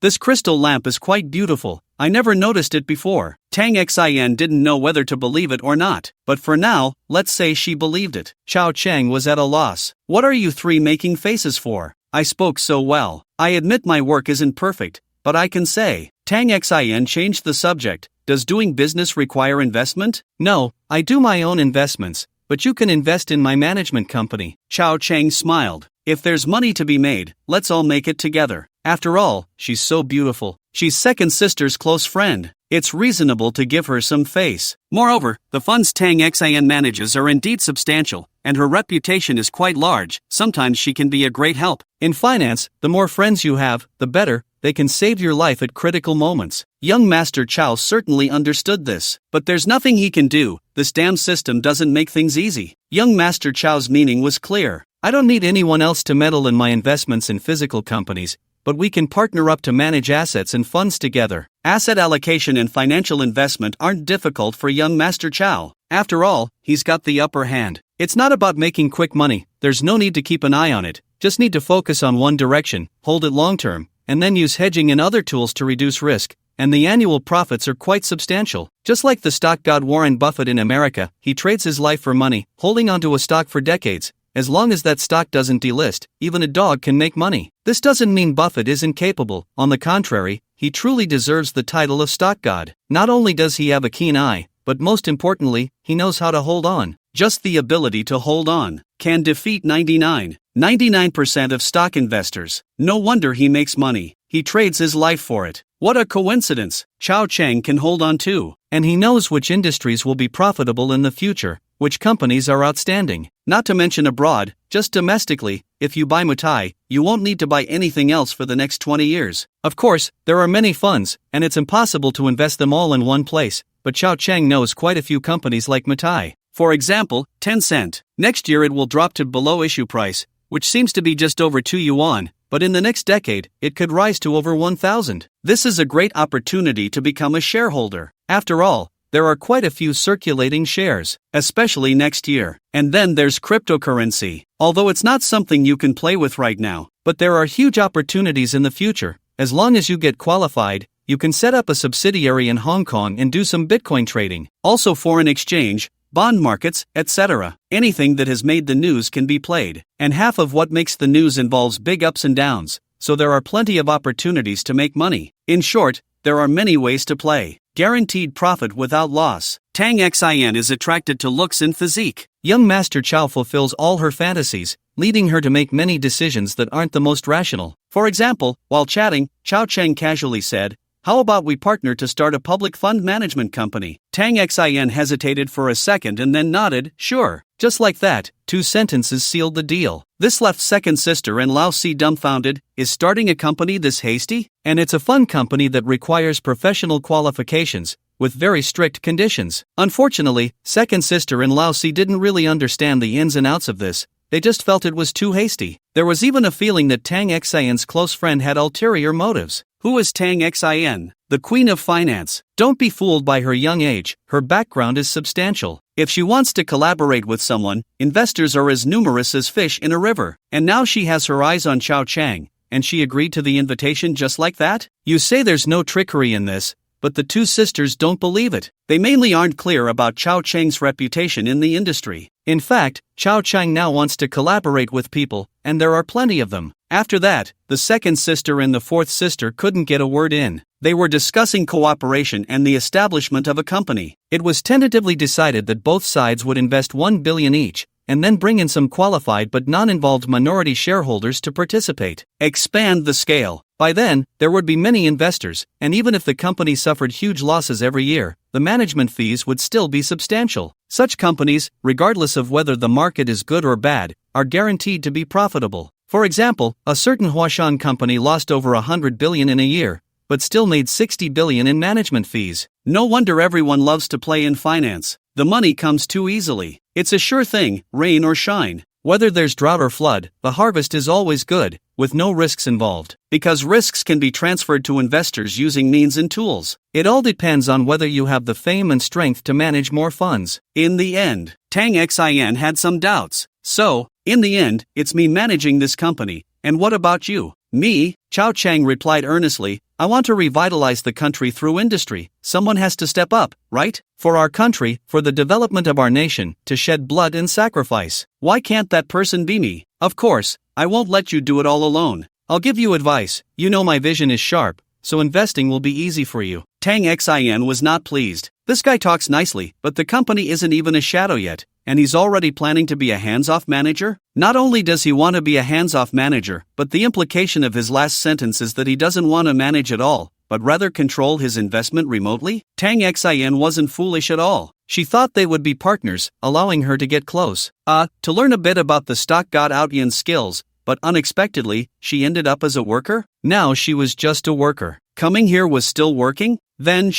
This crystal lamp is quite beautiful. I never noticed it before. Tang Xin didn't know whether to believe it or not, but for now, let's say she believed it. Chao Chang was at a loss. What are you three making faces for? I spoke so well. I admit my work isn't perfect, but I can say. Tang Xin changed the subject. Does doing business require investment? No, I do my own investments, but you can invest in my management company. Chao Chang smiled. If there's money to be made, let's all make it together. After all, she's so beautiful. She's second sister's close friend. It's reasonable to give her some face. Moreover, the funds Tang Xin manages are indeed substantial, and her reputation is quite large. Sometimes she can be a great help. In finance, the more friends you have, the better. They can save your life at critical moments. Young Master Chao certainly understood this, but there's nothing he can do. This damn system doesn't make things easy. Young Master Chao's meaning was clear. I don't need anyone else to meddle in my investments in physical companies, but we can partner up to manage assets and funds together. Asset allocation and financial investment aren't difficult for young Master Chao. After all, he's got the upper hand. It's not about making quick money. There's no need to keep an eye on it. Just need to focus on one direction, hold it long term, and then use hedging and other tools to reduce risk. And the annual profits are quite substantial. Just like the stock god Warren Buffett in America, he trades his life for money, holding onto a stock for decades. As long as that stock doesn't delist, even a dog can make money. This doesn't mean Buffett isn't capable. On the contrary, he truly deserves the title of stock god. Not only does he have a keen eye, but most importantly, he knows how to hold on. Just the ability to hold on can defeat 99. 99% of stock investors. No wonder he makes money. He trades his life for it. What a coincidence. Chao Chang can hold on to. And he knows which industries will be profitable in the future, which companies are outstanding. Not to mention abroad, just domestically, if you buy Mutai, you won't need to buy anything else for the next 20 years. Of course, there are many funds, and it's impossible to invest them all in one place, but Chao Chang knows quite a few companies like Mutai. For example, Tencent. Next year it will drop to below issue price, which seems to be just over 2 yuan, but in the next decade, it could rise to over 1,000. This is a great opportunity to become a shareholder. After all, there are quite a few circulating shares, especially next year. And then there's cryptocurrency. Although it's not something you can play with right now, but there are huge opportunities in the future. As long as you get qualified, you can set up a subsidiary in Hong Kong and do some Bitcoin trading. Also foreign exchange, bond markets, etc. Anything that has made the news can be played. And half of what makes the news involves big ups and downs, so there are plenty of opportunities to make money. In short, there are many ways to play. Guaranteed profit without loss. Tang Xin is attracted to looks and physique. Young Master Chow fulfills all her fantasies, leading her to make many decisions that aren't the most rational. For example, while chatting, Chao Chang casually said, "How about we partner to start a public fund management company?" Tang Xin hesitated for a second and then nodded, "Sure." Just like that, 2 sentences sealed the deal. This left second sister and Lao Si dumbfounded. Is starting a company this hasty? And it's a fun company that requires professional qualifications, with very strict conditions. Unfortunately, second sister and Lao Si didn't really understand the ins and outs of this. They just felt it was too hasty. There was even a feeling that Tang Xin's close friend had ulterior motives. Who is Tang Xin? The Queen of Finance. Don't be fooled by her young age, her background is substantial. If she wants to collaborate with someone, investors are as numerous as fish in a river. And now she has her eyes on Chao Chang, and she agreed to the invitation just like that? You say there's no trickery in this, but the 2 sisters don't believe it. They mainly aren't clear about Chao Chang's reputation in the industry. In fact, Chao Chang now wants to collaborate with people, and there are plenty of them. After that, the second sister and the fourth sister couldn't get a word in. They were discussing cooperation and the establishment of a company. It was tentatively decided that both sides would invest 1 billion each, and then bring in some qualified but non-involved minority shareholders to participate. Expand the scale. By then, there would be many investors, and even if the company suffered huge losses every year, the management fees would still be substantial. Such companies, regardless of whether the market is good or bad, are guaranteed to be profitable. For example, a certain Huashan company lost over 100 billion in a year, but still made 60 billion in management fees. No wonder everyone loves to play in finance. The money comes too easily. It's a sure thing, rain or shine. Whether there's drought or flood, the harvest is always good, with no risks involved. Because risks can be transferred to investors using means and tools. It all depends on whether you have the fame and strength to manage more funds. In the end, Tang Xin had some doubts. So, in the end, it's me managing this company, and what about you? Me? Chao Chang replied earnestly, I want to revitalize the country through industry. Someone has to step up, right? For our country, for the development of our nation, to shed blood and sacrifice. Why can't that person be me? Of course, I won't let you do it all alone. I'll give you advice. You know my vision is sharp, so investing will be easy for you. Tang Xin was not pleased. This guy talks nicely, but the company isn't even a shadow yet, and he's already planning to be a hands-off manager? Not only does he want to be a hands-off manager, but the implication of his last sentence is that he doesn't want to manage at all, but rather control his investment remotely? Tang Xin wasn't foolish at all. She thought they would be partners, allowing her to get close. To learn a bit about the stock god Auntie skills, but unexpectedly, she ended up as a worker? Now she was just a worker. Coming here was still working? Then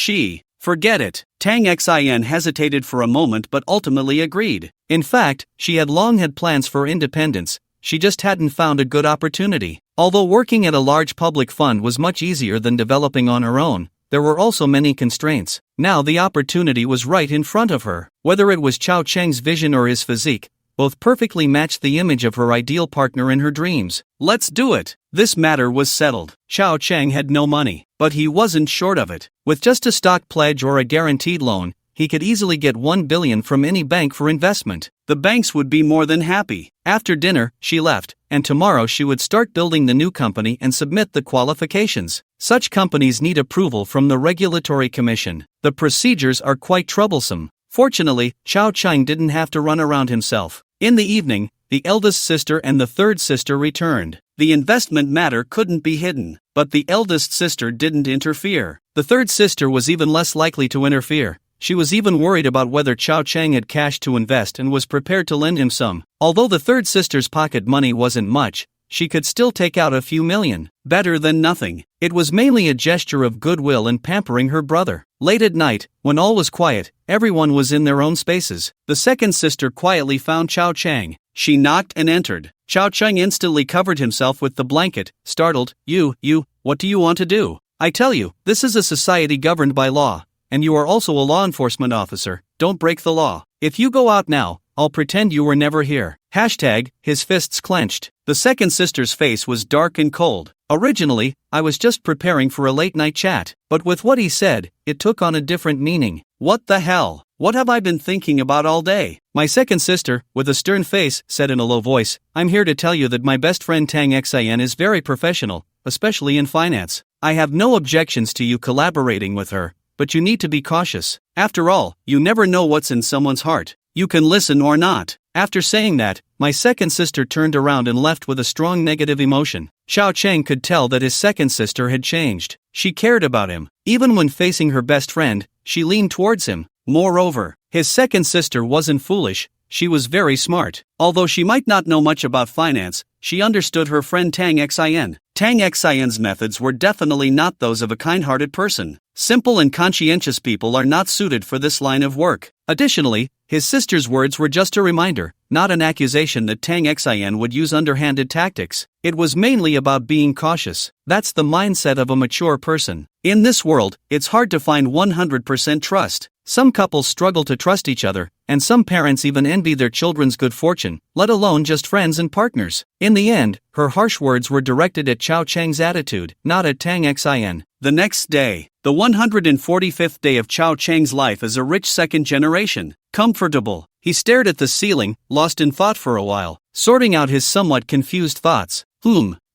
forget it. Tang Xin hesitated for a moment but ultimately agreed. In fact, she had long had plans for independence, she just hadn't found a good opportunity. Although working at a large public fund was much easier than developing on her own, there were also many constraints. Now the opportunity was right in front of her. Whether it was Chao Chang's vision or his physique, both perfectly matched the image of her ideal partner in her dreams. Let's do it. This matter was settled. Chao Chang had no money, but he wasn't short of it. With just a stock pledge or a guaranteed loan, he could easily get 1 billion from any bank for investment. The banks would be more than happy. After dinner, she left, and tomorrow she would start building the new company and submit the qualifications. Such companies need approval from the Regulatory Commission. The procedures are quite troublesome. Fortunately, Chao Chang didn't have to run around himself. In the evening, the eldest sister and the third sister returned. The investment matter couldn't be hidden, but the eldest sister didn't interfere. The third sister was even less likely to interfere. She was even worried about whether Chao Chang had cash to invest and was prepared to lend him some. Although the third sister's pocket money wasn't much, she could still take out a few million. Better than nothing. It was mainly a gesture of goodwill and pampering her brother. Late at night, when all was quiet, everyone was in their own spaces. The second sister quietly found Chao Chang. She knocked and entered. Chao Chang instantly covered himself with the blanket, startled. You, what do you want to do? I tell you, this is a society governed by law, and you are also a law enforcement officer. Don't break the law. If you go out now, I'll pretend you were never here. Hashtag, his fists clenched. The second sister's face was dark and cold. Originally, I was just preparing for a late-night chat, but with what he said, it took on a different meaning. What the hell? What have I been thinking about all day? My second sister, with a stern face, said in a low voice, I'm here to tell you that my best friend Tang Xin is very professional, especially in finance. I have no objections to you collaborating with her, but you need to be cautious. After all, you never know what's in someone's heart. You can listen or not. After saying that, my second sister turned around and left with a strong negative emotion. Chao Chang could tell that his second sister had changed. She cared about him. Even when facing her best friend, she leaned towards him. Moreover, his second sister wasn't foolish, she was very smart. Although she might not know much about finance, she understood her friend Tang Xin. Tang Xin's methods were definitely not those of a kind-hearted person. Simple and conscientious people are not suited for this line of work. Additionally, his sister's words were just a reminder, not an accusation that Tang Xin would use underhanded tactics. It was mainly about being cautious. That's the mindset of a mature person. In this world, it's hard to find 100% trust. Some couples struggle to trust each other, and some parents even envy their children's good fortune, let alone just friends and partners. In the end, her harsh words were directed at Chao Chang's attitude, not at Tang Xin. The next day, the 145th day of Chao Chang's life as a rich second generation. Comfortable. He stared at the ceiling, lost in thought for a while, sorting out his somewhat confused thoughts.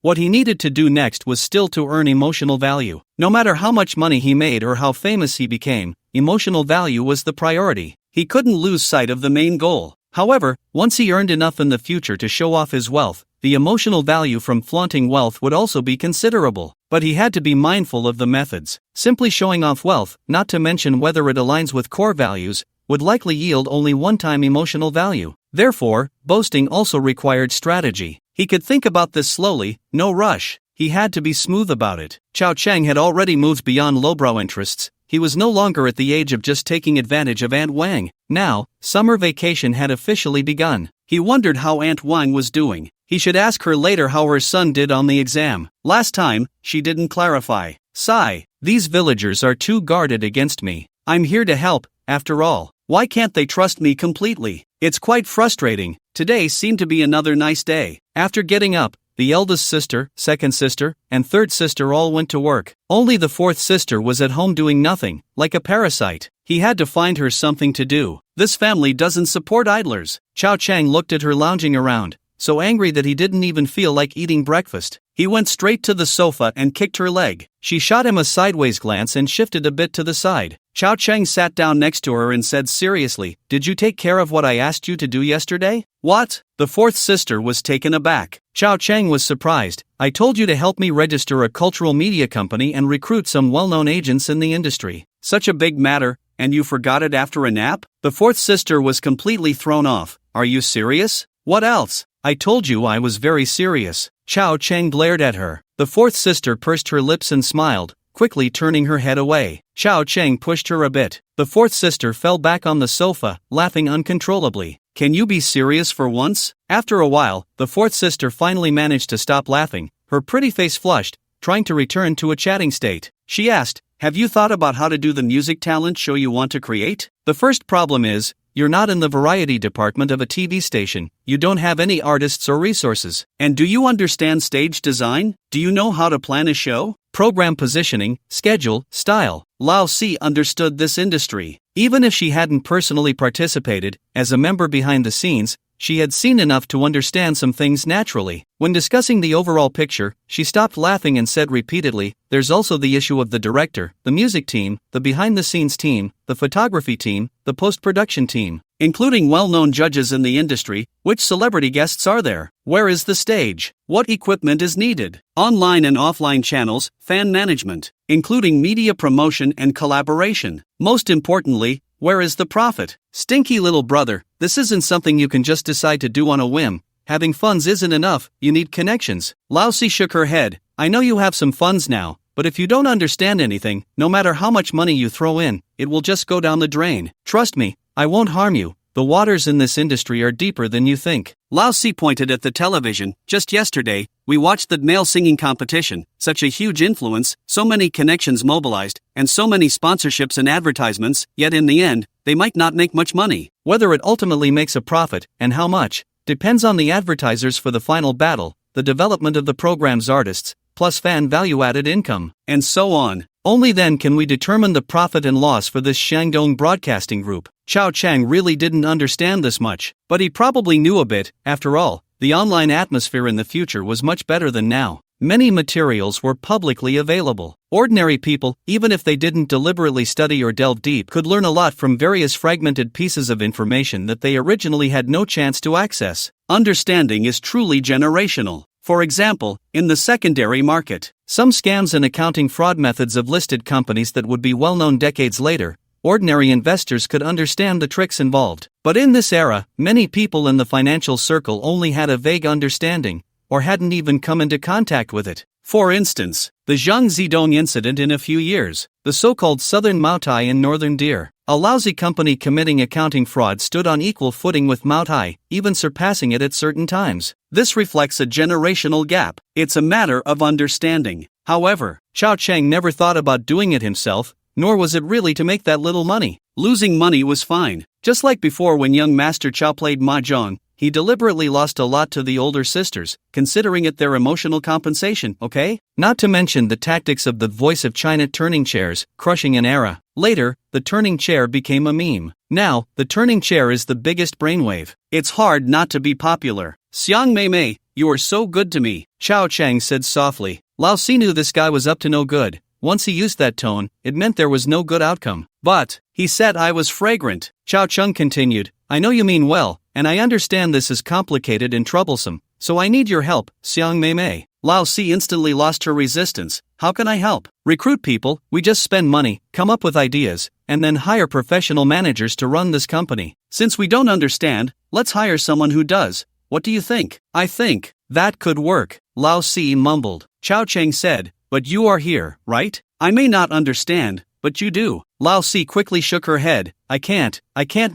What he needed to do next was still to earn emotional value. No matter how much money he made or how famous he became, emotional value was the priority. He couldn't lose sight of the main goal. However, once he earned enough in the future to show off his wealth, the emotional value from flaunting wealth would also be considerable. But he had to be mindful of the methods. Simply showing off wealth, not to mention whether it aligns with core values, would likely yield only one-time emotional value. Therefore, boasting also required strategy. He could think about this slowly, no rush. He had to be smooth about it. Chao Chang had already moved beyond lowbrow interests. He was no longer at the age of just taking advantage of Aunt Wang. Now, summer vacation had officially begun. He wondered how Aunt Wang was doing. He should ask her later how her son did on the exam. Last time, she didn't clarify. Sigh. These villagers are too guarded against me. I'm here to help, after all. Why can't they trust me completely? It's quite frustrating. Today seemed to be another nice day. After getting up, the eldest sister, second sister, and third sister all went to work. Only the fourth sister was at home doing nothing, like a parasite. He had to find her something to do. This family doesn't support idlers. Chao Chang looked at her lounging around, so angry that he didn't even feel like eating breakfast. He went straight to the sofa and kicked her leg. She shot him a sideways glance and shifted a bit to the side. Chao Chang sat down next to her and said seriously, "Did you take care of what I asked you to do yesterday?" "What?" The fourth sister was taken aback. Chao Chang was surprised. "I told you to help me register a cultural media company and recruit some well-known agents in the industry. Such a big matter, and you forgot it after a nap?" The fourth sister was completely thrown off. "Are you serious?" "What else?" "I told you I was very serious." Chao Chang glared at her. The fourth sister pursed her lips and smiled, quickly turning her head away. Chao Chang pushed her a bit. The fourth sister fell back on the sofa, laughing uncontrollably. "Can you be serious for once?" After a while, the fourth sister finally managed to stop laughing. Her pretty face flushed, trying to return to a chatting state. She asked, "Have you thought about how to do the music talent show you want to create? The first problem is, you're not in the variety department of a TV station, you don't have any artists or resources. And do you understand stage design? Do you know how to plan a show? Program positioning, schedule, style." Lao Si understood this industry. Even if she hadn't personally participated, as a member behind the scenes, she had seen enough to understand some things naturally. When discussing the overall picture, she stopped laughing and said repeatedly, "There's also the issue of the director, the music team, the behind-the-scenes team, the photography team, the post-production team. including well-known judges in the industry. Which celebrity guests are there? Where is the stage? What equipment is needed? Online and offline channels, fan management, including media promotion and collaboration. Most importantly, where is the profit? Stinky little brother, this isn't something you can just decide to do on a whim. Having funds isn't enough, you need connections. Lao Si shook her head. I know you have some funds now, but if you don't understand anything, no matter how much money you throw in, it will just go down the drain. Trust me, I won't harm you. The waters in this industry are deeper than you think. Lao Si pointed at the television. Just yesterday, we watched the male singing competition. Such a huge influence, so many connections mobilized, and so many sponsorships and advertisements, yet in the end, they might not make much money. Whether it ultimately makes a profit, and how much, depends on the advertisers for the final battle, the development of the program's artists, plus fan value-added income, and so on. Only then can we determine the profit and loss for this Shandong Broadcasting Group. Chao Chang really didn't understand this much, but he probably knew a bit. After all, the online atmosphere in the future was much better than now. Many materials were publicly available. Ordinary people, even if they didn't deliberately study or delve deep, could learn a lot from various fragmented pieces of information that they originally had no chance to access. Understanding is truly generational. For example, in the secondary market, some scams and accounting fraud methods of listed companies that would be well known decades later, ordinary investors could understand the tricks involved. But in this era, many people in the financial circle only had a vague understanding, or hadn't even come into contact with it. For instance, the Zhang Zidong incident in a few years, the so-called Southern Maotai and Northern Deer. A lousy company committing accounting fraud stood on equal footing with Maotai, even surpassing it at certain times. This reflects a generational gap. It's a matter of understanding. However, Chao Chang never thought about doing it himself, nor was it really to make that little money. Losing money was fine. Just like before when young Master Chao played mahjong, he deliberately lost a lot to the older sisters, considering it their emotional compensation, okay? Not to mention the tactics of the Voice of China turning chairs, crushing an era. Later, the turning chair became a meme. Now, the turning chair is the biggest brainwave. It's hard not to be popular. Xiang Mei Mei, you are so good to me, Chao Chang said softly. Lao Si knew this guy was up to no good. Once he used that tone, it meant there was no good outcome. But, he said I was fragrant. Chao Chang continued, I know you mean well, and I understand this is complicated and troublesome, so I need your help, Xiang Mei Mei. Lao Si instantly lost her resistance. How can I help? Recruit people, we just spend money, come up with ideas, and then hire professional managers to run this company. Since we don't understand, let's hire someone who does. What do you think? I think that could work, Lao Si mumbled. Chao Chang said, but you are here, right? I may not understand, but you do. Lao Si quickly shook her head. I can't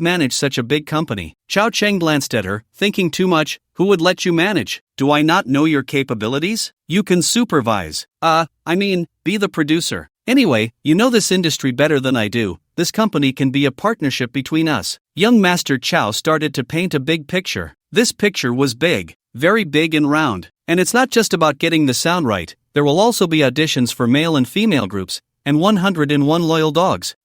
manage such a big company. Chao Chang glanced at her, thinking too much. Who would let you manage? Do I not know your capabilities? You can supervise. Be the producer. Anyway, you know this industry better than I do. This company can be a partnership between us. Young Master Chao started to paint a big picture. This picture was big, very big and round. And it's not just about getting the sound right. There will also be auditions for male and female groups, and 101 loyal dogs.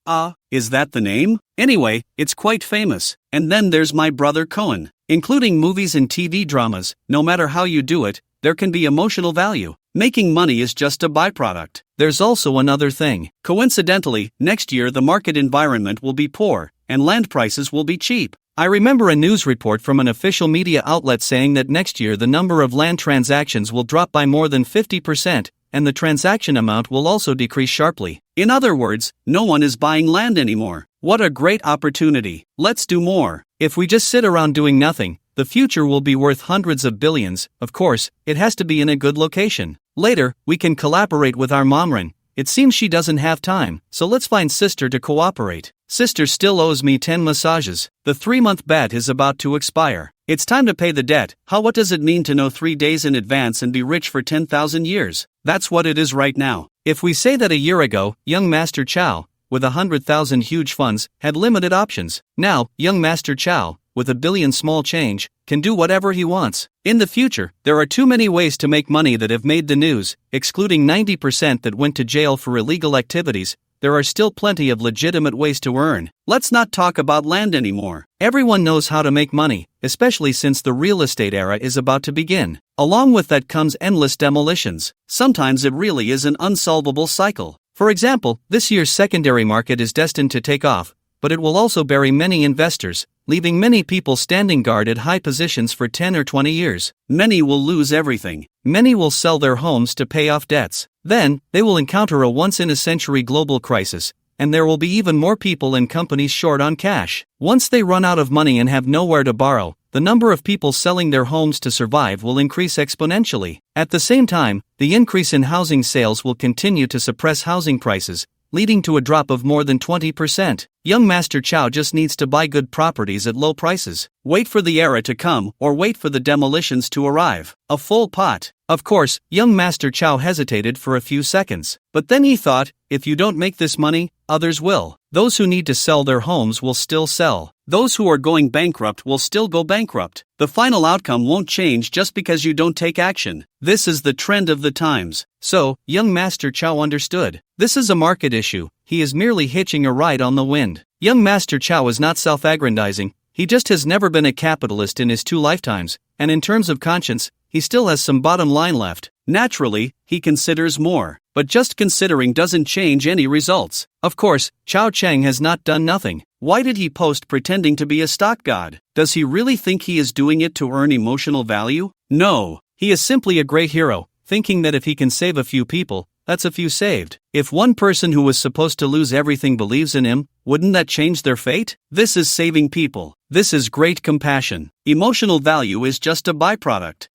Is that the name? Anyway, it's quite famous. And then there's my brother Cohen. Including movies and TV dramas, no matter how you do it, there can be emotional value. Making money is just a byproduct. There's also another thing. Coincidentally, next year the market environment will be poor, and land prices will be cheap. I remember a news report from an official media outlet saying that next year the number of land transactions will drop by more than 50%, and the transaction amount will also decrease sharply. In other words, no one is buying land anymore. What a great opportunity. Let's do more. If we just sit around doing nothing, the future will be worth hundreds of billions. Of course, it has to be in a good location. Later, we can collaborate with our Momren. It seems she doesn't have time, so let's find Sister to cooperate. Sister still owes me 10 massages. The 3-month bet is about to expire. It's time to pay the debt. What does it mean to know 3 days in advance and be rich for 10,000 years? That's what it is right now. If we say that a year ago, young Master Chao, with 100,000 huge funds, had limited options. Now, young Master Chao, with $1 billion small change, can do whatever he wants. In the future, there are too many ways to make money that have made the news, excluding 90% that went to jail for illegal activities. There are still plenty of legitimate ways to earn. Let's not talk about land anymore. Everyone knows how to make money, especially since the real estate era is about to begin. Along with that comes endless demolitions. Sometimes it really is an unsolvable cycle. For example, this year's secondary market is destined to take off, but it will also bury many investors, leaving many people standing guard at high positions for 10 or 20 years. Many will lose everything. Many will sell their homes to pay off debts. Then, they will encounter a once-in-a-century global crisis, and there will be even more people and companies short on cash. Once they run out of money and have nowhere to borrow, the number of people selling their homes to survive will increase exponentially. At the same time, the increase in housing sales will continue to suppress housing prices, leading to a drop of more than 20%. Young Master Chow just needs to buy good properties at low prices. Wait for the era to come or wait for the demolitions to arrive. A full pot. Of course, young Master Chow hesitated for a few seconds. But then he thought, if you don't make this money, others will. Those who need to sell their homes will still sell. Those who are going bankrupt will still go bankrupt. The final outcome won't change just because you don't take action. This is the trend of the times. So, young Master Chow understood. This is a market issue. He is merely hitching a ride on the wind. Young Master Chow is not self-aggrandizing. He just has never been a capitalist in his 2 lifetimes, and in terms of conscience, he still has some bottom line left. Naturally, he considers more. But just considering doesn't change any results. Of course, Chow Chang has not done nothing. Why did he post pretending to be a stock god? Does he really think he is doing it to earn emotional value? No, he is simply a great hero, thinking that if he can save a few people, that's a few saved. If one person who was supposed to lose everything believes in him, wouldn't that change their fate? This is saving people. This is great compassion. Emotional value is just a byproduct.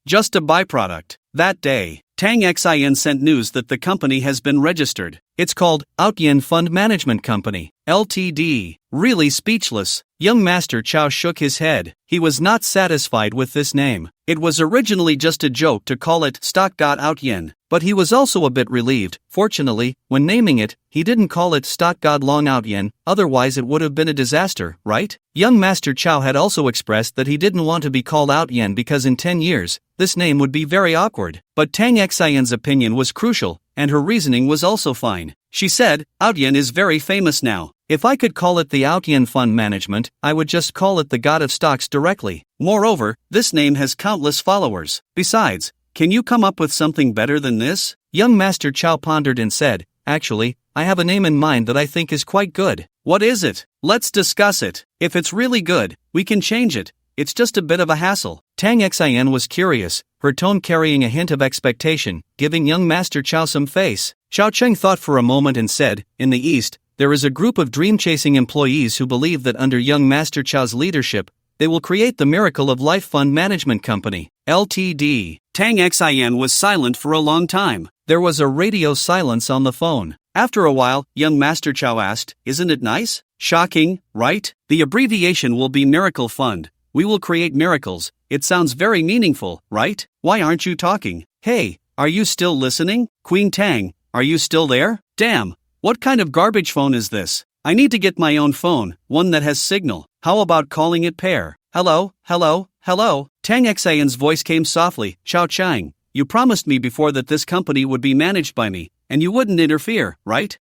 Just a byproduct. That day, Tang Xin sent news that the company has been registered. It's called Outyen Fund Management Company, Ltd. Really speechless. Young Master Chow shook his head. He was not satisfied with this name. It was originally just a joke to call it Stock God Outyen, but he was also a bit relieved. Fortunately, when naming it, he didn't call it Stock God Long Outyen, otherwise it would have been a disaster, right? Young Master Chow had also expressed that he didn't want to be called Outyen because in 10 years, this name would be very awkward. But Tang Xian's opinion was crucial, and her reasoning was also fine. She said, Outyen is very famous now. If I could call it the Outyen Fund Management, I would just call it the God of Stocks directly. Moreover, this name has countless followers. Besides, can you come up with something better than this? Young Master Chow pondered and said, actually, I have a name in mind that I think is quite good. What is it? Let's discuss it. If it's really good, we can change it. It's just a bit of a hassle. Tang Xin was curious, her tone carrying a hint of expectation, giving young Master Chow some face. Xiao Cheng thought for a moment and said, in the East, there is a group of dream-chasing employees who believe that under young Master Chow's leadership, they will create the Miracle of Life Fund Management Company, Ltd. Tang Xin was silent for a long time. There was a radio silence on the phone. After a while, young Master Chow asked, isn't it nice? Shocking, right? The abbreviation will be Miracle Fund. We will create miracles. It sounds very meaningful, right? Why aren't you talking? Hey, are you still listening? Queen Tang, are you still there? Damn, what kind of garbage phone is this? I need to get my own phone, one that has signal. How about calling it pair? Hello, hello, hello? Tang Xian's voice came softly. Xiao Chang, you promised me before that this company would be managed by me, and you wouldn't interfere, right?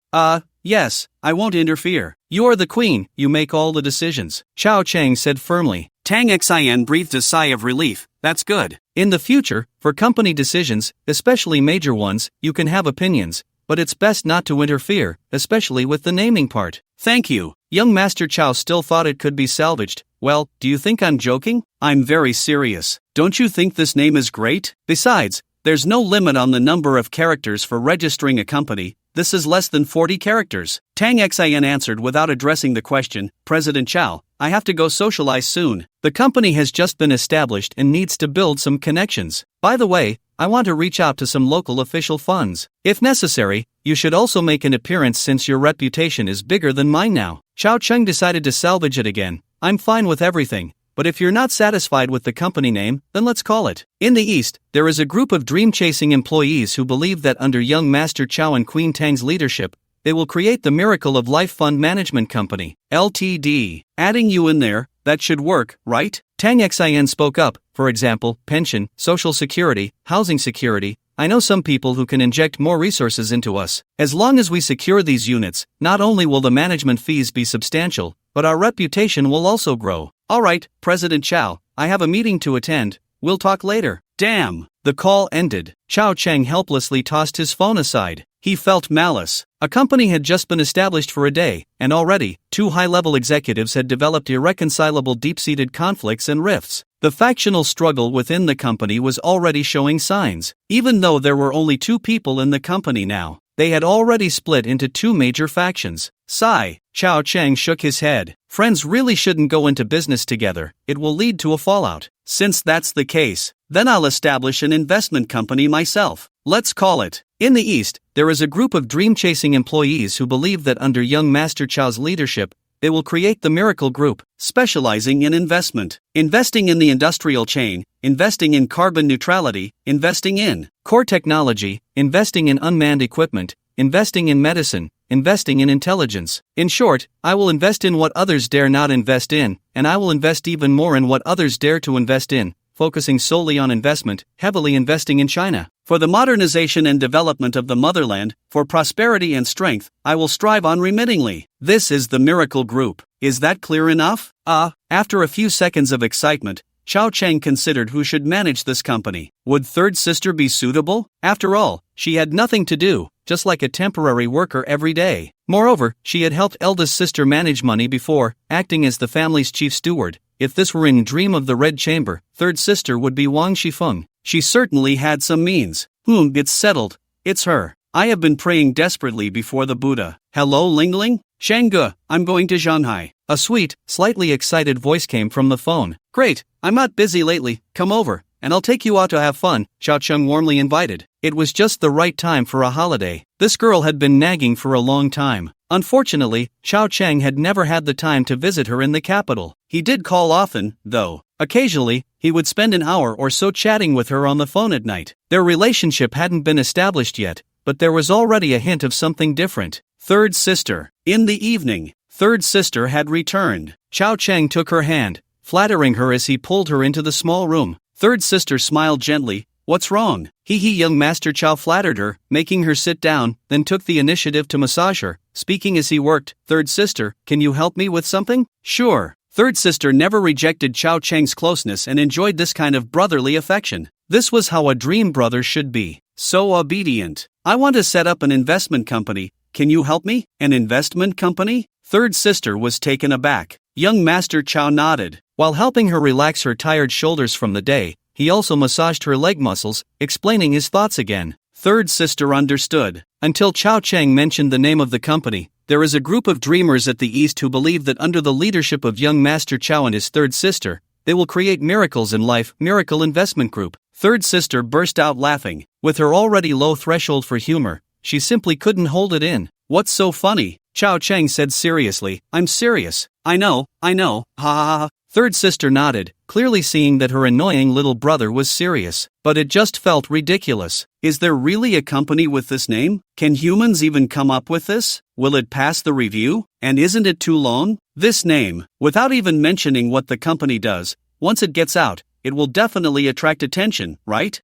Yes, I won't interfere. You are the queen, you make all the decisions. Xiao Chang said firmly. Tang Xian breathed a sigh of relief. That's good. In the future, for company decisions, especially major ones, you can have opinions, but it's best not to interfere, especially with the naming part. Thank you. Young Master Chow still thought it could be salvaged. Well, do you think I'm joking? I'm very serious. Don't you think this name is great? Besides, there's no limit on the number of characters for registering a company. This is less than 40 characters. Tang Xian answered without addressing the question. President Chow, I have to go socialize soon. The company has just been established and needs to build some connections. By the way, I want to reach out to some local official funds. If necessary, you should also make an appearance since your reputation is bigger than mine now. Xiao Cheng decided to salvage it again. I'm fine with everything, but if you're not satisfied with the company name, then let's call it. In the East, there is a group of dream-chasing employees who believe that under young Master Chow and Queen Tang's leadership, they will create the Miracle of Life Fund Management Company, Ltd. Adding you in there, that should work, right? Tang Xian spoke up. For example, pension, social security, housing security. I know some people who can inject more resources into us. As long as we secure these units, not only will the management fees be substantial, but our reputation will also grow. Alright, President Chow, I have a meeting to attend. We'll talk later. Damn! The call ended. Xiao Cheng helplessly tossed his phone aside. He felt malice. A company had just been established for a day, and already, two high-level executives had developed irreconcilable deep-seated conflicts and rifts. The factional struggle within the company was already showing signs. Even though there were only two people in the company now, they had already split into two major factions. Sigh. Chao Chang shook his head. Friends really shouldn't go into business together, it will lead to a fallout. Since that's the case, then I'll establish an investment company myself. Let's call it. In the East, there is a group of dream-chasing employees who believe that under young Master Chao's leadership, they will create the Miracle Group, specializing in investment. Investing in the industrial chain, investing in carbon neutrality, investing in core technology, investing in unmanned equipment, investing in medicine, investing in intelligence. In short, I will invest in what others dare not invest in, and I will invest even more in what others dare to invest in, focusing solely on investment, heavily investing in China. For the modernization and development of the motherland, for prosperity and strength, I will strive unremittingly. This is the Miracle Group. Is that clear enough? After a few seconds of excitement, Chao Chang considered who should manage this company. Would third sister be suitable? After all, she had nothing to do, just like a temporary worker every day. Moreover, she had helped eldest sister manage money before, acting as the family's chief steward. If this were in Dream of the Red Chamber, third sister would be Wang Shifeng. She certainly had some means. It's settled. It's her. I have been praying desperately before the Buddha. Hello, Lingling? Shangge, I'm going to Shanghai. A sweet, slightly excited voice came from the phone. Great, I'm not busy lately, come over, and I'll take you out to have fun, Xiao Cheng warmly invited. It was just the right time for a holiday. This girl had been nagging for a long time. Unfortunately, Xiao Cheng had never had the time to visit her in the capital. He did call often, though. Occasionally, he would spend an hour or so chatting with her on the phone at night. Their relationship hadn't been established yet, but there was already a hint of something different. Third sister. In the evening, third sister had returned. Xiao Cheng took her hand, flattering her as he pulled her into the small room. Third sister smiled gently. What's wrong? Young Master Chao flattered her, making her sit down, then took the initiative to massage her, speaking as he worked. Third sister, can you help me with something? Sure. Third sister never rejected Chao Cheng's closeness and enjoyed this kind of brotherly affection. This was how a dream brother should be. So obedient. I want to set up an investment company. Can you help me? An investment company? Third sister was taken aback. Young Master Chao nodded. While helping her relax her tired shoulders from the day, he also massaged her leg muscles, explaining his thoughts again. Third sister understood. Until Chao Cheng mentioned the name of the company, there is a group of dreamers at the East who believe that under the leadership of young Master Chao and his third sister, they will create miracles in life. Miracle Investment Group. Third sister burst out laughing. With her already low threshold for humor, she simply couldn't hold it in. What's so funny? Chao Cheng said seriously. I'm serious. I know, ha ha ha. Third sister nodded, clearly seeing that her annoying little brother was serious. But it just felt ridiculous. Is there really a company with this name? Can humans even come up with this? Will it pass the review? And isn't it too long? This name, without even mentioning what the company does, once it gets out, it will definitely attract attention, right?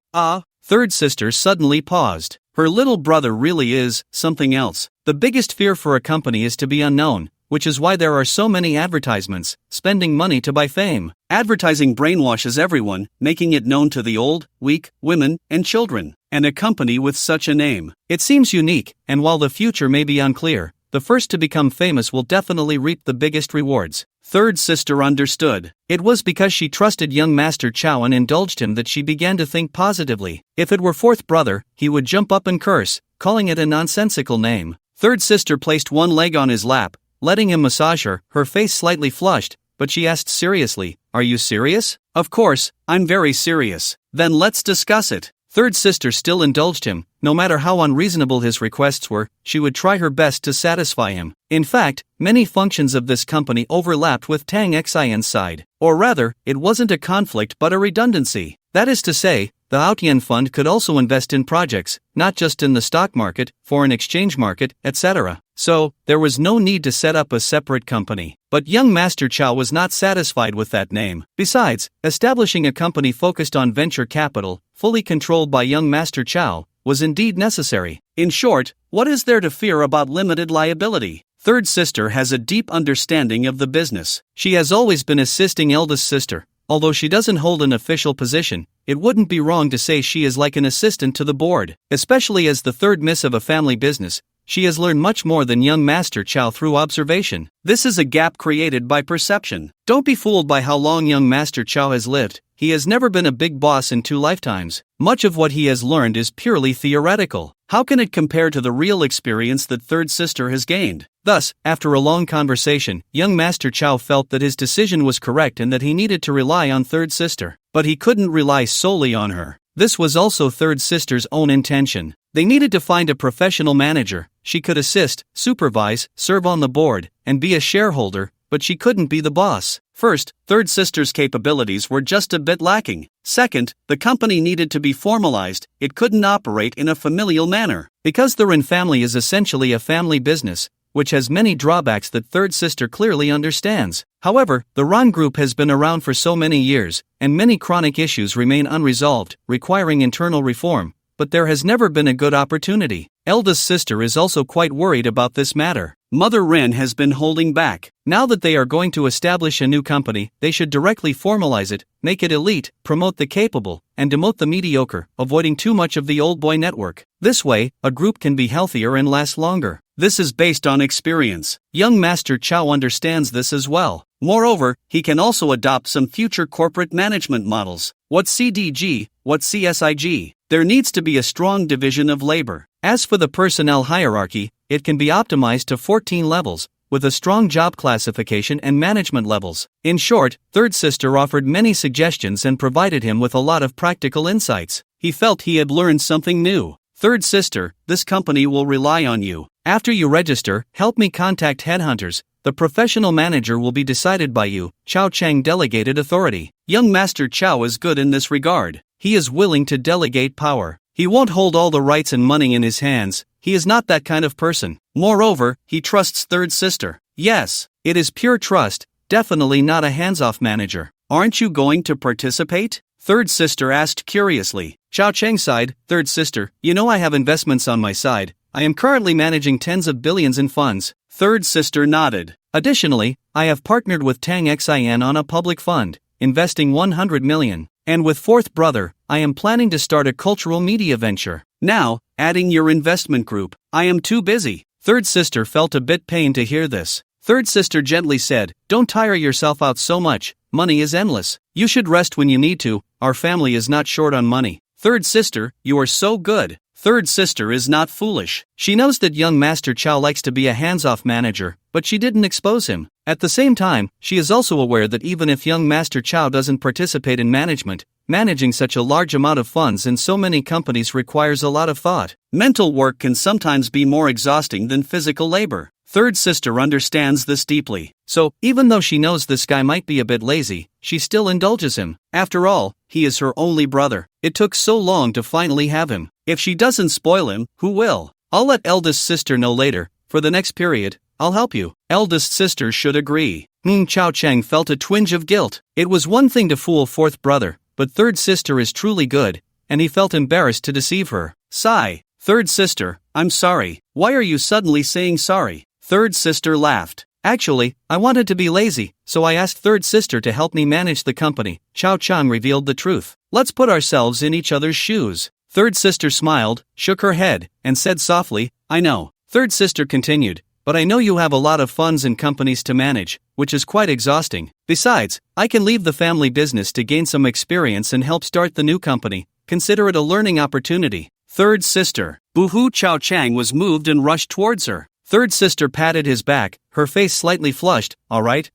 Third sister suddenly paused. Her little brother really is something else. The biggest fear for a company is to be unknown, which is why there are so many advertisements, spending money to buy fame. Advertising brainwashes everyone, making it known to the old, weak, women, and children. And a company with such a name. It seems unique, and while the future may be unclear, the first to become famous will definitely reap the biggest rewards. Third sister understood. It was because she trusted young Master Chao and indulged him that she began to think positively. If it were fourth brother, he would jump up and curse, calling it a nonsensical name. Third sister placed one leg on his lap, letting him massage her face slightly flushed, but she asked seriously, "Are you serious?" "Of course, I'm very serious." "Then let's discuss it." Third sister still indulged him. No matter how unreasonable his requests were, she would try her best to satisfy him. In fact, many functions of this company overlapped with Tang Xian's side. Or rather, it wasn't a conflict but a redundancy. That is to say, the Auntie Fund could also invest in projects, not just in the stock market, foreign exchange market, etc. So, there was no need to set up a separate company. But young Master Chao was not satisfied with that name. Besides, establishing a company focused on venture capital, fully controlled by young Master Chao, was indeed necessary. In short, what is there to fear about limited liability? Third sister has a deep understanding of the business. She has always been assisting eldest sister. Although she doesn't hold an official position, it wouldn't be wrong to say she is like an assistant to the board. Especially as the third miss of a family business, she has learned much more than young Master Chow through observation. This is a gap created by perception. Don't be fooled by how long young Master Chow has lived. He has never been a big boss in 2 lifetimes. Much of what he has learned is purely theoretical. How can it compare to the real experience that third sister has gained? Thus, after a long conversation, young Master Chow felt that his decision was correct and that he needed to rely on third sister. But he couldn't rely solely on her. This was also third sister's own intention. They needed to find a professional manager. She could assist, supervise, serve on the board, and be a shareholder, but she couldn't be the boss. First, third sister's capabilities were just a bit lacking. Second, the company needed to be formalized. It couldn't operate in a familial manner. Because the Rin family is essentially a family business, which has many drawbacks that third sister clearly understands. However, the Ran group has been around for so many years, and many chronic issues remain unresolved, requiring internal reform, but there has never been a good opportunity. Eldest sister is also quite worried about this matter. Mother Rin has been holding back. Now that they are going to establish a new company, they should directly formalize it, make it elite, promote the capable, and demote the mediocre, avoiding too much of the old boy network. This way, a group can be healthier and last longer. This is based on experience. Young Master Chow understands this as well. Moreover, he can also adopt some future corporate management models. What's CDG? What's CSIG? There needs to be a strong division of labor. As for the personnel hierarchy, it can be optimized to 14 levels, with a strong job classification and management levels. In short, third sister offered many suggestions and provided him with a lot of practical insights. He felt he had learned something new. Third sister, this company will rely on you. After you register, help me contact headhunters. The professional manager will be decided by you. Chow Chang delegated authority. Young Master Chow is good in this regard. He is willing to delegate power. He won't hold all the rights and money in his hands. He is not that kind of person. Moreover, he trusts third sister. Yes, it is pure trust, definitely not a hands-off manager. Aren't you going to participate? Third sister asked curiously. Chow Chang sighed. Third sister, you know I have investments on my side. I am currently managing tens of billions in funds. Third sister nodded. Additionally, I have partnered with Tang Xin on a public fund, investing 100 million. And with fourth brother, I am planning to start a cultural media venture. Now, adding your investment group. I am too busy. Third sister felt a bit pained to hear this. Third sister gently said, don't tire yourself out so much. Money is endless. You should rest when you need to. Our family is not short on money. Third sister, you are so good. Third sister is not foolish. She knows that young Master Chow likes to be a hands-off manager, but she didn't expose him. At the same time, she is also aware that even if young Master Chow doesn't participate in management, managing such a large amount of funds in so many companies requires a lot of thought. Mental work can sometimes be more exhausting than physical labor. Third sister understands this deeply. So, even though she knows this guy might be a bit lazy, she still indulges him. After all, he is her only brother. It took so long to finally have him. If she doesn't spoil him, who will? I'll let eldest sister know later. For the next period, I'll help you. Eldest sister should agree. Chow Chang felt a twinge of guilt. It was one thing to fool fourth brother, but third sister is truly good, and he felt embarrassed to deceive her. Sigh. Third sister, I'm sorry. Why are you suddenly saying sorry? Third sister laughed. Actually, I wanted to be lazy, so I asked third sister to help me manage the company. Chow Chang revealed the truth. Let's put ourselves in each other's shoes. Third sister smiled, shook her head, and said softly, I know. Third sister continued, but I know you have a lot of funds and companies to manage, which is quite exhausting. Besides, I can leave the family business to gain some experience and help start the new company. Consider it a learning opportunity. Third sister. Boohoo. Chow Chang was moved and rushed towards her. Third sister patted his back, her face slightly flushed. All right,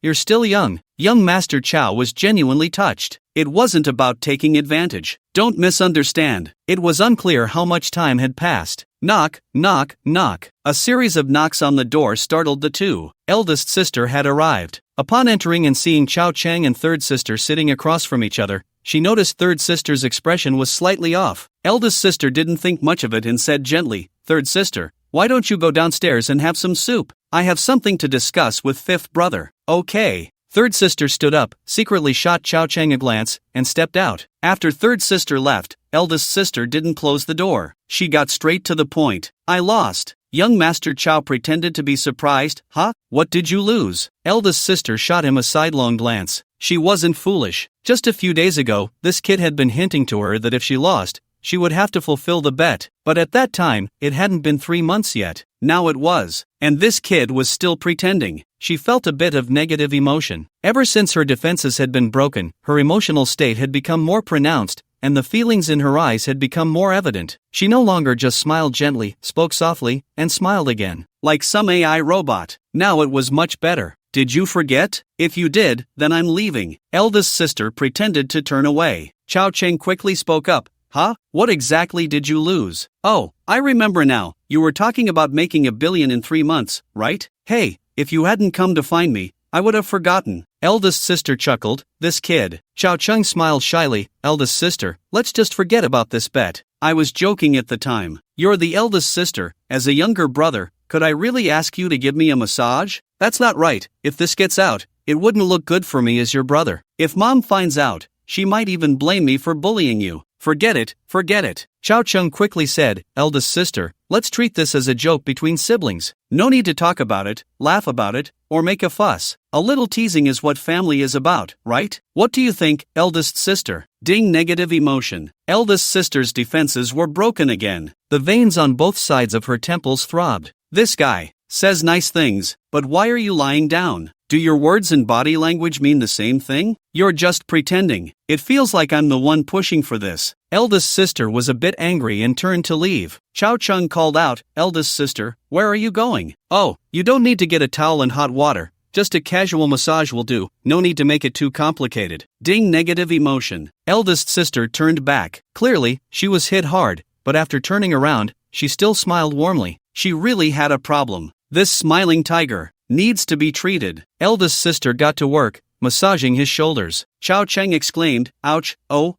you're still young. Young Master Chow was genuinely touched. It wasn't about taking advantage. Don't misunderstand. It was unclear how much time had passed. Knock, knock, knock. A series of knocks on the door startled the two. Eldest sister had arrived. Upon entering and seeing Chow Chang and third sister sitting across from each other, she noticed third sister's expression was slightly off. Eldest sister didn't think much of it and said gently, Third sister, why don't you go downstairs and have some soup? I have something to discuss with fifth brother. Okay. Third sister stood up, secretly shot Chow Chang a glance, and stepped out. After third sister left, eldest sister didn't close the door. She got straight to the point. I lost. Young Master Chow pretended to be surprised. Huh? What did you lose? Eldest sister shot him a sidelong glance. She wasn't foolish. Just a few days ago, this kid had been hinting to her that if she lost, she would have to fulfill the bet. But at that time, it hadn't been 3 months yet. Now it was. And this kid was still pretending. She felt a bit of negative emotion. Ever since her defenses had been broken, her emotional state had become more pronounced, and the feelings in her eyes had become more evident. She no longer just smiled gently, spoke softly, and smiled again, like some AI robot. Now it was much better. Did you forget? If you did, then I'm leaving. Eldest sister pretended to turn away. Chao Cheng quickly spoke up. Huh? What exactly did you lose? Oh, I remember now. You were talking about making $1 billion in 3 months, right? Hey, if you hadn't come to find me, I would have forgotten. Eldest sister chuckled. This kid. Chao Cheng smiled shyly. Eldest sister, let's just forget about this bet. I was joking at the time. You're the eldest sister. As a younger brother, could I really ask you to give me a massage? That's not right. If this gets out, it wouldn't look good for me as your brother. If mom finds out, she might even blame me for bullying you. Forget it, forget it. Chao Cheng quickly said, eldest sister, let's treat this as a joke between siblings. No need to talk about it, laugh about it, or make a fuss. A little teasing is what family is about, right? What do you think, eldest sister? Ding, negative emotion. Eldest sister's defenses were broken again. The veins on both sides of her temples throbbed. This guy says nice things, but why are you lying down? Do your words and body language mean the same thing? You're just pretending. It feels like I'm the one pushing for this. Eldest sister was a bit angry and turned to leave. Chao Cheng called out, eldest sister, where are you going? Oh, you don't need to get a towel and hot water. Just a casual massage will do. No need to make it too complicated. Ding, negative emotion. Eldest sister turned back. Clearly, she was hit hard, but after turning around, she still smiled warmly. She really had a problem. This smiling tiger needs to be treated. Eldest sister got to work, massaging his shoulders. Chao Cheng exclaimed, ouch, oh.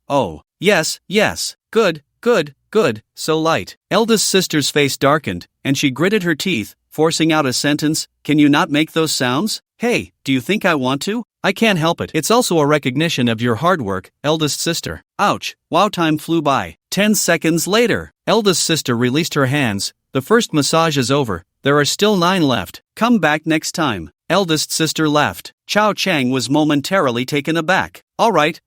Yes, good, so light. Eldest sister's face darkened, and she gritted her teeth, forcing out a sentence, can you not make those sounds? Hey, do you think I want to? I can't help it. It's also a recognition of your hard work, eldest sister. Ouch, wow, time flew by. 10 seconds later, eldest sister released her hands. The first massage is over. There are still 9 left. Come back next time. Eldest sister left. Chao Cheng was momentarily taken aback. All right.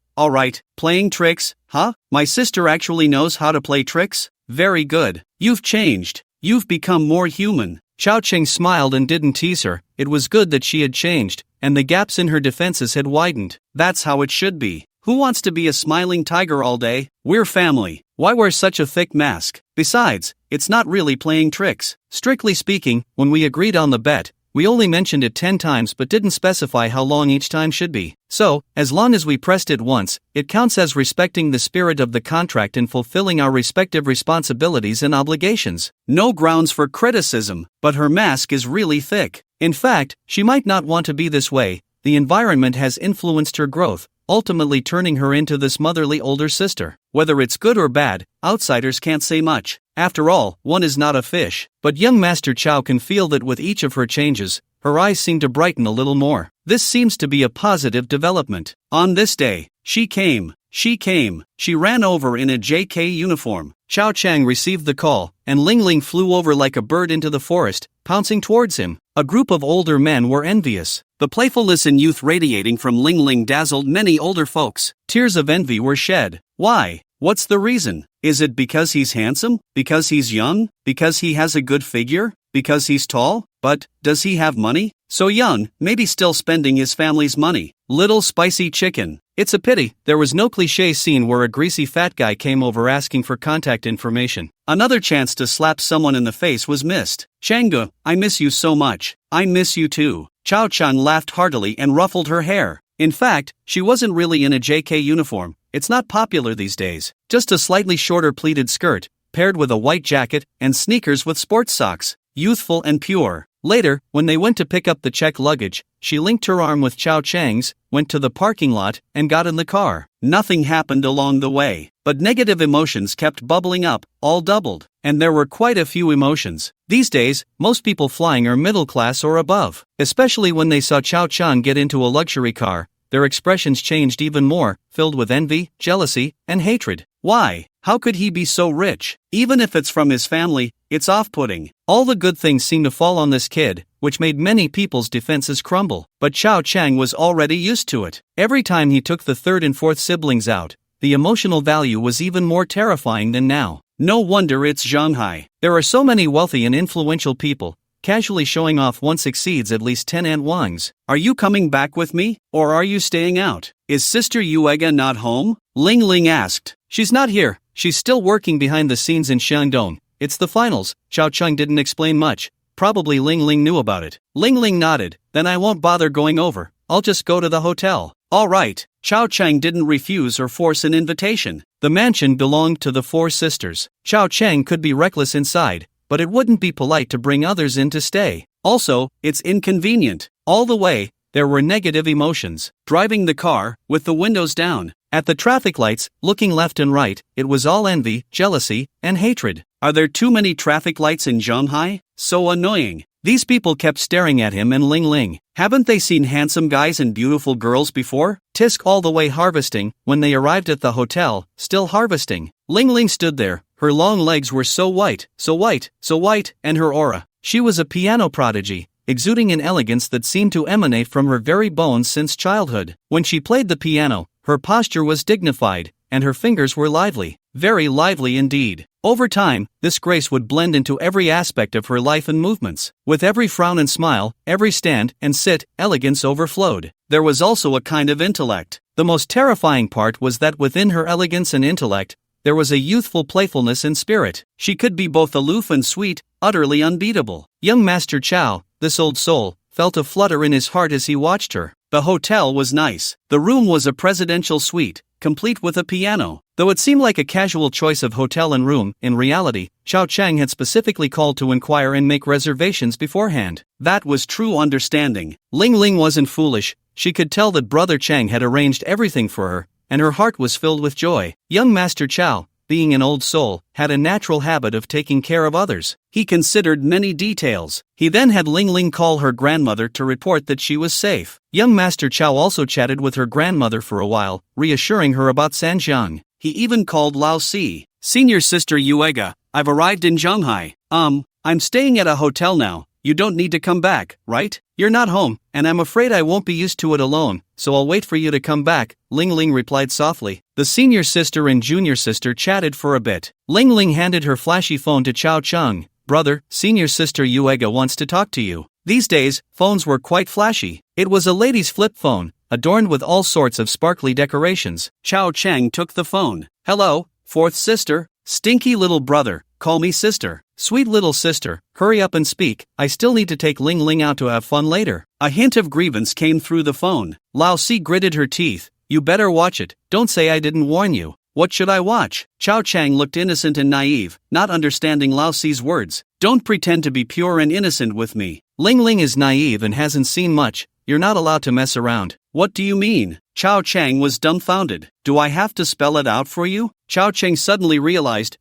Playing tricks, huh? My sister actually knows how to play tricks? Very good. You've changed. You've become more human. Chao Cheng smiled and didn't tease her. It was good that she had changed, and the gaps in her defenses had widened. That's how it should be. Who wants to be a smiling tiger all day? We're family. Why wear such a thick mask? Besides, it's not really playing tricks. Strictly speaking, when we agreed on the bet, we only mentioned it 10 times but didn't specify how long each time should be. So, as long as we pressed it once, it counts as respecting the spirit of the contract and fulfilling our respective responsibilities and obligations. No grounds for criticism, but her mask is really thick. In fact, she might not want to be this way. The environment has influenced her growth, ultimately turning her into this motherly older sister. Whether it's good or bad, outsiders can't say much. After all, one is not a fish. But young Master Chow can feel that with each of her changes, her eyes seem to brighten a little more. This seems to be a positive development. On this day, she came. She ran over in a JK uniform. Chao Cheng received the call, and Ling Ling flew over like a bird into the forest, pouncing towards him. A group of older men were envious. The playfulness and youth radiating from Ling Ling dazzled many older folks. Tears of envy were shed. Why? What's the reason? Is it because he's handsome? Because he's young? Because he has a good figure? Because he's tall? But, does he have money? So young, maybe still spending his family's money. Little spicy chicken. It's a pity, there was no cliché scene where a greasy fat guy came over asking for contact information. Another chance to slap someone in the face was missed. Changgu, I miss you so much. I miss you too. Chao Cheng laughed heartily and ruffled her hair. In fact, she wasn't really in a JK uniform. It's not popular these days. Just a slightly shorter pleated skirt, paired with a white jacket and sneakers with sports socks. Youthful and pure. Later, when they went to pick up the checked luggage, she linked her arm with Chao Cheng's, went to the parking lot, and got in the car. Nothing happened along the way, but negative emotions kept bubbling up, all doubled. And there were quite a few emotions. These days, most people flying are middle class or above. Especially when they saw Chao Cheng get into a luxury car, their expressions changed even more, filled with envy, jealousy, and hatred. Why? How could he be so rich? Even if it's from his family, it's off-putting. All the good things seemed to fall on this kid, which made many people's defenses crumble. But Chao Chang was already used to it. Every time he took the third and fourth siblings out, the emotional value was even more terrifying than now. No wonder it's Shanghai. There are so many wealthy and influential people. Casually showing off once exceeds at least 10 Ant Wangs. Are you coming back with me, or are you staying out? Is Sister Yuega not home? Ling Ling asked. She's not here. She's still working behind the scenes in Shandong. It's the finals. Chao Chang didn't explain much. Probably Ling Ling knew about it. Ling Ling nodded. Then I won't bother going over. I'll just go to the hotel. All right. Chao Chang didn't refuse or force an invitation. The mansion belonged to the four sisters. Chao Chang could be reckless inside, but it wouldn't be polite to bring others in to stay. Also, it's inconvenient. All the way, there were negative emotions. Driving the car, with the windows down. At the traffic lights, looking left and right, it was all envy, jealousy, and hatred. Are there too many traffic lights in Shanghai? So annoying. These people kept staring at him and Ling Ling. Haven't they seen handsome guys and beautiful girls before? Tisk all the way harvesting. When they arrived at the hotel, still harvesting. Ling Ling stood there. Her long legs were so white, so white, so white, and her aura. She was a piano prodigy, exuding an elegance that seemed to emanate from her very bones since childhood. When she played the piano, her posture was dignified, and her fingers were lively, very lively indeed. Over time, this grace would blend into every aspect of her life and movements. With every frown and smile, every stand and sit, elegance overflowed. There was also a kind of intellect. The most terrifying part was that within her elegance and intellect, there was a youthful playfulness and spirit. She could be both aloof and sweet, utterly unbeatable. Young Master Chow, this old soul, felt a flutter in his heart as he watched her. The hotel was nice. The room was a presidential suite, complete with a piano. Though it seemed like a casual choice of hotel and room, in reality, Chao Chang had specifically called to inquire and make reservations beforehand. That was true understanding. Ling Ling wasn't foolish. She could tell that Brother Chang had arranged everything for her, and her heart was filled with joy. Young Master Chow, being an old soul, had a natural habit of taking care of others. He considered many details. He then had Ling Ling call her grandmother to report that she was safe. Young Master Chow also chatted with her grandmother for a while, reassuring her about Sanjiang. He even called Lao Si. Senior Sister Yuega, I've arrived in Shanghai. I'm staying at a hotel now. You don't need to come back, right? You're not home, and I'm afraid I won't be used to it alone, so I'll wait for you to come back, Ling Ling replied softly. The senior sister and junior sister chatted for a bit. Ling Ling handed her flashy phone to Chao Chang. Brother, senior sister Yuega wants to talk to you. These days, phones were quite flashy. It was a lady's flip phone, adorned with all sorts of sparkly decorations. Chao Chang took the phone. Hello, fourth sister? Stinky little brother, call me sister. Sweet little sister, hurry up and speak, I still need to take Ling Ling out to have fun later. A hint of grievance came through the phone. Lao Si gritted her teeth. You better watch it, don't say I didn't warn you. What should I watch? Chao Chang looked innocent and naive, not understanding Lao Si's words. Don't pretend to be pure and innocent with me. Ling Ling is naive and hasn't seen much. You're not allowed to mess around. What do you mean? Chao Chang was dumbfounded. Do I have to spell it out for you? Chao Chang suddenly realized,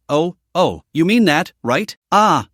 Oh, you mean that, right?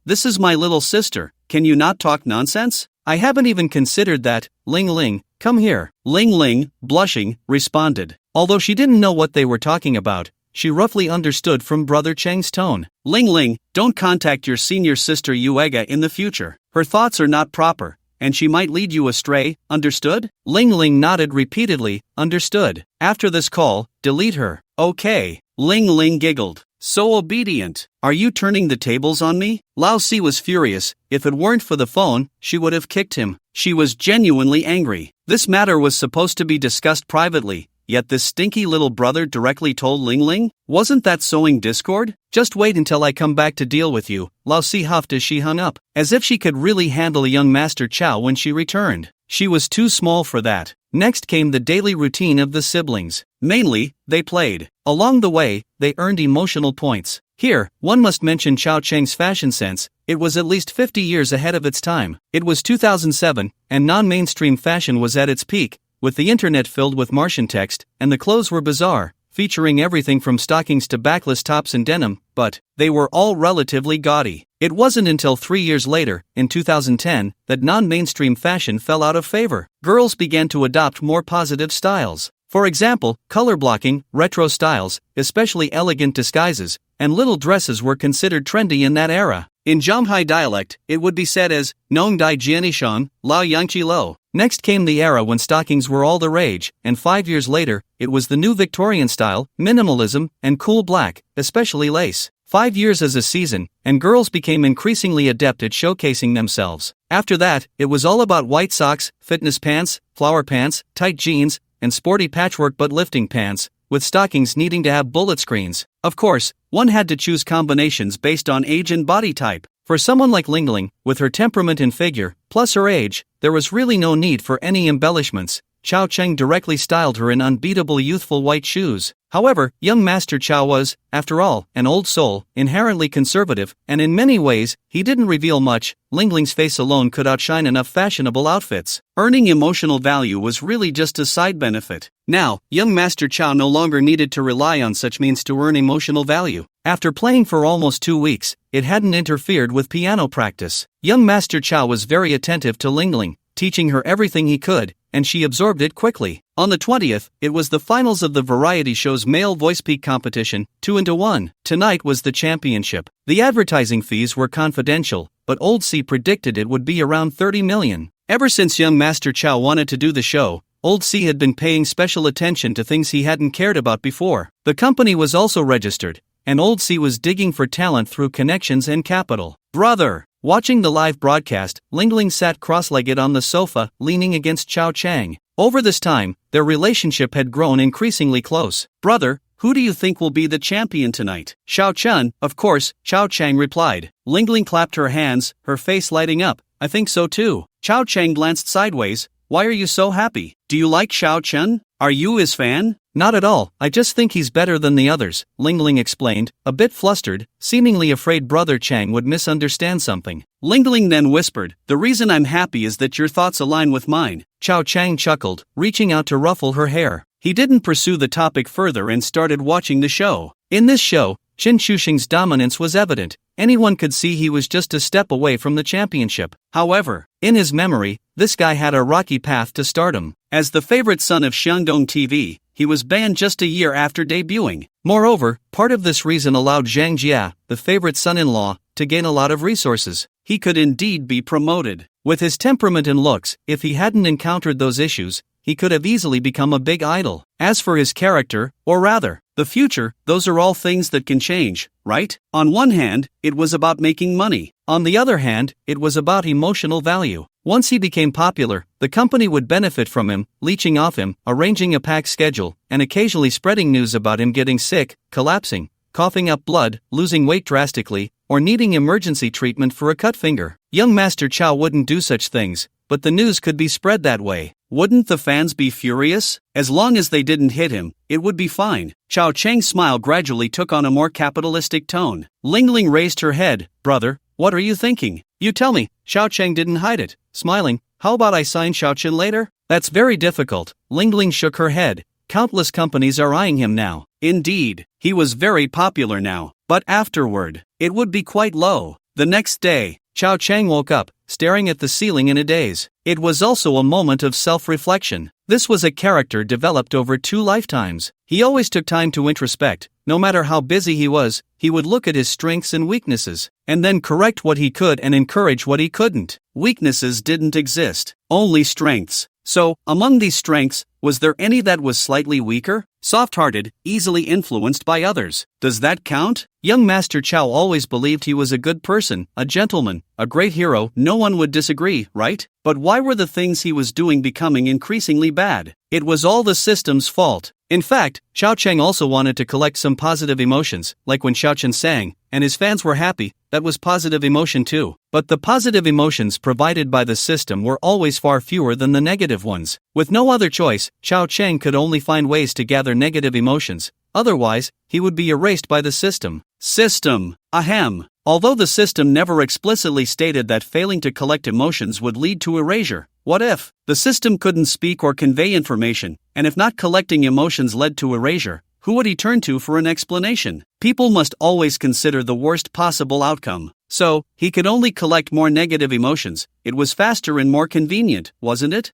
This is my little sister. Can you not talk nonsense? I haven't even considered that. Ling Ling, come here. Ling Ling, blushing, responded. Although she didn't know what they were talking about, she roughly understood from Brother Chang's tone. Ling Ling, don't contact your senior sister Yuega in the future. Her thoughts are not proper, and she might lead you astray, understood? Ling Ling nodded repeatedly, understood. After this call, delete her. Okay. Ling Ling giggled. So obedient. Are you turning the tables on me? Lao Si was furious. If it weren't for the phone, she would have kicked him. She was genuinely angry. This matter was supposed to be discussed privately, yet this stinky little brother directly told Ling Ling? Wasn't that sowing discord? Just wait until I come back to deal with you, Lao Si huffed as she hung up, as if she could really handle young Master Chow when she returned. She was too small for that. Next came the daily routine of the siblings. Mainly, they played. Along the way, they earned emotional points. Here, one must mention Chao Chang's fashion sense. It was at least 50 years ahead of its time. It was 2007, and non-mainstream fashion was at its peak, with the internet filled with Martian text, and the clothes were bizarre, featuring everything from stockings to backless tops and denim, but they were all relatively gaudy. It wasn't until 3 years later, in 2010, that non-mainstream fashion fell out of favor. Girls began to adopt more positive styles. For example, color blocking, retro styles, especially elegant disguises, and little dresses were considered trendy in that era. In Zhonghai dialect, it would be said as Nong Dai Jianishang, Lao Yangqi Lo. Next came the era when stockings were all the rage, and 5 years later, it was the new Victorian style, minimalism, and cool black, especially lace. 5 years as a season, and girls became increasingly adept at showcasing themselves. After that, it was all about white socks, fitness pants, flower pants, tight jeans, and sporty patchwork butt lifting pants, with stockings needing to have bullet screens. Of course, one had to choose combinations based on age and body type. For someone like Lingling, with her temperament and figure, plus her age, there was really no need for any embellishments. Chao Cheng directly styled her in unbeatable youthful white shoes. However, young Master Chao was, after all, an old soul, inherently conservative, and in many ways, he didn't reveal much. Lingling's face alone could outshine enough fashionable outfits. Earning emotional value was really just a side benefit. Now, young Master Chao no longer needed to rely on such means to earn emotional value. After playing for almost 2 weeks, it hadn't interfered with piano practice. Young Master Chao was very attentive to Lingling, teaching her everything he could, and she absorbed it quickly. On the 20th, it was the finals of the variety show's male voice peak competition, 2-1. Tonight was the championship. The advertising fees were confidential, but Old C predicted it would be around 30 million. Ever since young Master Chao wanted to do the show, Old C had been paying special attention to things he hadn't cared about before. The company was also registered, and Old C was digging for talent through connections and capital. Brother! Watching the live broadcast, Lingling sat cross-legged on the sofa, leaning against Chao Cheng. Over this time, their relationship had grown increasingly close. Brother, who do you think will be the champion tonight? Xiao Chun, of course, Chao Cheng replied. Lingling clapped her hands, her face lighting up. I think so too. Chao Cheng glanced sideways. Why are you so happy? Do you like Xiao Chun? Are you his fan? Not at all, I just think he's better than the others, Lingling explained, a bit flustered, seemingly afraid Brother Chang would misunderstand something. Lingling then whispered, the reason I'm happy is that your thoughts align with mine. Chao Chang chuckled, reaching out to ruffle her hair. He didn't pursue the topic further and started watching the show. In this show, Qin Shuxing's dominance was evident. Anyone could see he was just a step away from the championship. However, in his memory, this guy had a rocky path to stardom. As the favorite son of Shandong TV, he was banned just a year after debuting. Moreover, part of this reason allowed Zhang Jia, the favorite son-in-law, to gain a lot of resources. He could indeed be promoted. With his temperament and looks, if he hadn't encountered those issues, he could have easily become a big idol. As for his character, or rather, the future, those are all things that can change, right? On one hand, it was about making money. On the other hand, it was about emotional value. Once he became popular, the company would benefit from him, leeching off him, arranging a packed schedule, and occasionally spreading news about him getting sick, collapsing, coughing up blood, losing weight drastically, or needing emergency treatment for a cut finger. Young Master Chao wouldn't do such things, but the news could be spread that way. Wouldn't the fans be furious? As long as they didn't hit him, it would be fine. Chao Cheng's smile gradually took on a more capitalistic tone. Lingling raised her head. Brother, what are you thinking? You tell me. Xiao Cheng didn't hide it, smiling. How about I sign Xiao Chen later? That's very difficult. Lingling shook her head. Countless companies are eyeing him now. Indeed, he was very popular now. But afterward, it would be quite low. The next day, Chao Cheng woke up, staring at the ceiling in a daze. It was also a moment of self-reflection. This was a character developed over 2 lifetimes. He always took time to introspect. No matter how busy he was, he would look at his strengths and weaknesses, and then correct what he could and encourage what he couldn't. Weaknesses didn't exist, only strengths. So, among these strengths, was there any that was slightly weaker? Soft-hearted, easily influenced by others. Does that count? Young Master Chao always believed he was a good person, a gentleman, a great hero. No one would disagree, right? But why were the things he was doing becoming increasingly bad? It was all the system's fault. In fact, Xiao Cheng also wanted to collect some positive emotions, like when Xiao Chen sang, and his fans were happy. That was positive emotion too. But the positive emotions provided by the system were always far fewer than the negative ones. With no other choice, Xiao Cheng could only find ways to gather negative emotions. Otherwise, he would be erased by the system. System. Ahem. Although the system never explicitly stated that failing to collect emotions would lead to erasure, what if the system couldn't speak or convey information, and if not collecting emotions led to erasure, who would he turn to for an explanation? People must always consider the worst possible outcome. So, he could only collect more negative emotions. It was faster and more convenient, wasn't it?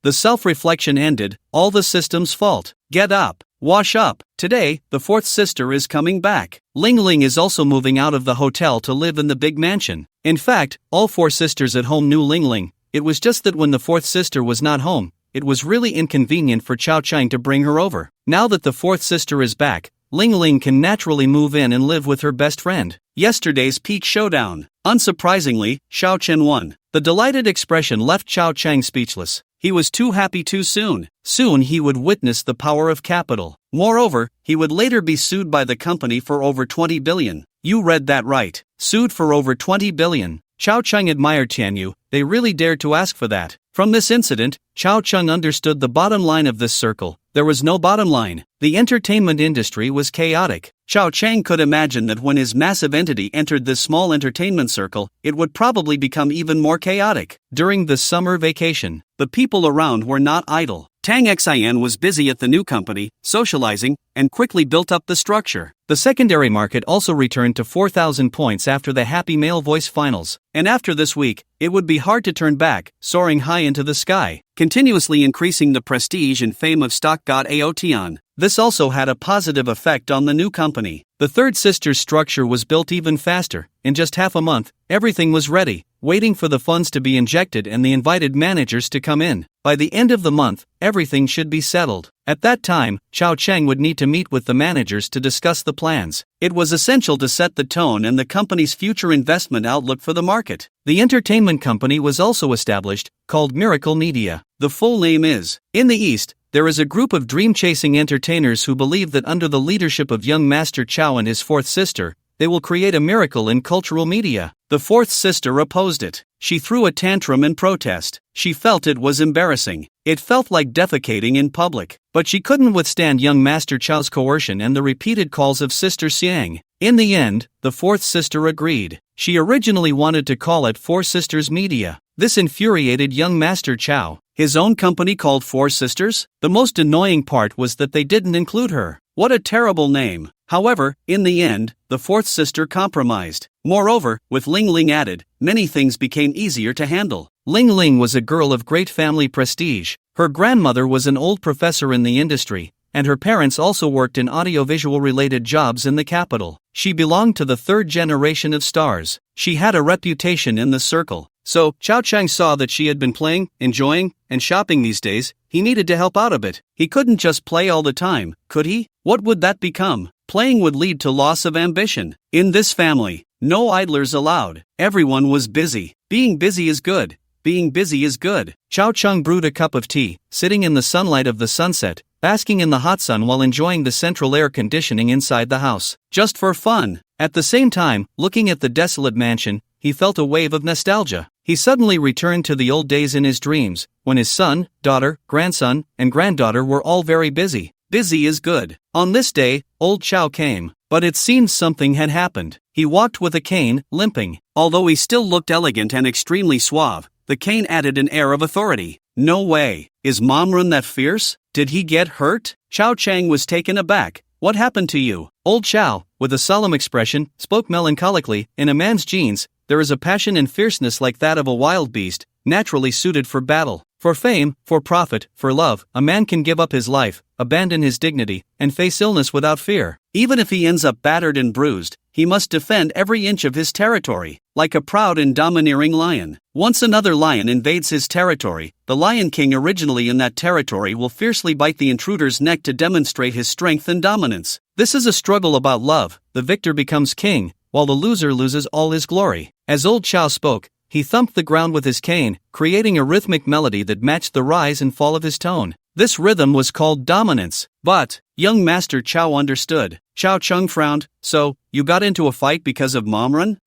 The self-reflection ended. All the system's fault. Get up. Wash up. Today, the fourth sister is coming back. Ling Ling is also moving out of the hotel to live in the big mansion. In fact, all four sisters at home knew Ling Ling. It was just that when the fourth sister was not home, it was really inconvenient for Chao Chang to bring her over. Now that the fourth sister is back, Ling Ling can naturally move in and live with her best friend. Yesterday's peak showdown. Unsurprisingly, Xiao Chen won. The delighted expression left Chao Chang speechless. He was too happy too soon. Soon he would witness the power of capital. Moreover, he would later be sued by the company for over 20 billion. You read that right. Sued for over 20 billion. Chao Chang admired Tianyu. They really dared to ask for that. From this incident, Chao Chang understood the bottom line of this circle. There was no bottom line. The entertainment industry was chaotic. Chao Chang could imagine that when his massive entity entered this small entertainment circle, it would probably become even more chaotic. During the summer vacation, the people around were not idle. Tang Xian was busy at the new company, socializing, and quickly built up the structure. The secondary market also returned to 4,000 points after the Happy Male Voice Finals. And after this week, it would be hard to turn back, soaring high into the sky, continuously increasing the prestige and fame of stock god Aotian. This also had a positive effect on the new company. The third sister's structure was built even faster. In just half a month, everything was ready, waiting for the funds to be injected and the invited managers to come in. By the end of the month, everything should be settled. At that time, Chao Chang would need to meet with the managers to discuss the plans. It was essential to set the tone and the company's future investment outlook for the market. The entertainment company was also established, called Miracle Media. The full name is, in the East, there is a group of dream-chasing entertainers who believe that under the leadership of young Master Chao and his fourth sister, they will create a miracle in cultural media. The fourth sister opposed it. She threw a tantrum in protest. She felt it was embarrassing. It felt like defecating in public. But she couldn't withstand young Master Chao's coercion and the repeated calls of Sister Xiang. In the end, the fourth sister agreed. She originally wanted to call it Four Sisters Media. This infuriated young Master Chao. His own company called Four Sisters? The most annoying part was that they didn't include her. What a terrible name. However, in the end, the fourth sister compromised. Moreover, with Ling Ling added, many things became easier to handle. Ling Ling was a girl of great family prestige. Her grandmother was an old professor in the industry, and her parents also worked in audiovisual related jobs in the capital. She belonged to the third generation of stars. She had a reputation in the circle. So, Chao Chang saw that she had been playing, enjoying, and shopping these days. He needed to help out a bit. He couldn't just play all the time, could he? What would that become? Playing would lead to loss of ambition. In this family, no idlers allowed. Everyone was busy. Being busy is good. Being busy is good. Chao Chang brewed a cup of tea, sitting in the sunlight of the sunset, basking in the hot sun while enjoying the central air conditioning inside the house. Just for fun. At the same time, looking at the desolate mansion, he felt a wave of nostalgia. He suddenly returned to the old days in his dreams, when his son, daughter, grandson, and granddaughter were all very busy. Busy is good. On this day, old Chao came, but it seemed something had happened. He walked with a cane, limping. Although he still looked elegant and extremely suave, the cane added an air of authority. No way. Is Momrun that fierce? Did he get hurt? Chao Chang was taken aback. What happened to you? Old Chao, with a solemn expression, spoke melancholically. In a man's genes, there is a passion and fierceness like that of a wild beast, naturally suited for battle. For fame, for profit, for love, a man can give up his life, abandon his dignity, and face illness without fear. Even if he ends up battered and bruised, he must defend every inch of his territory, like a proud and domineering lion. Once another lion invades his territory, the Lion King originally in that territory will fiercely bite the intruder's neck to demonstrate his strength and dominance. This is a struggle about love. The victor becomes king, while the loser loses all his glory. As old Chao spoke, he thumped the ground with his cane, creating a rhythmic melody that matched the rise and fall of his tone. This rhythm was called dominance. But, young Master Chao understood. Chao Chang frowned. So, you got into a fight because of Momrun?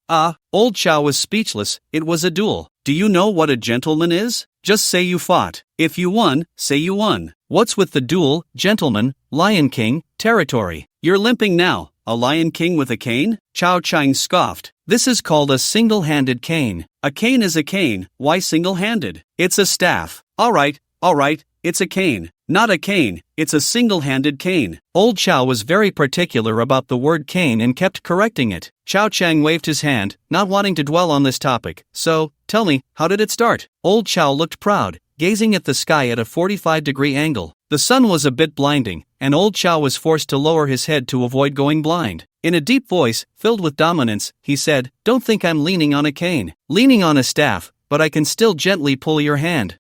Old Chao was speechless. It was a duel. Do you know what a gentleman is? Just say you fought. If you won, say you won. What's with the duel, gentleman, Lion King, territory? You're limping now. A Lion King with a cane? Chao Chang scoffed. This is called a single-handed cane. A cane is a cane. Why single-handed? It's a staff. Alright, it's a cane. Not a cane, it's a single-handed cane. Old Chow was very particular about the word cane and kept correcting it. Chow Chang waved his hand, not wanting to dwell on this topic. So, tell me, how did it start? Old Chow looked proud, gazing at the sky at a 45-degree angle. The sun was a bit blinding, and Old Chow was forced to lower his head to avoid going blind. In a deep voice, filled with dominance, he said, "Don't think I'm leaning on a cane. Leaning on a staff, but I can still gently pull your hand."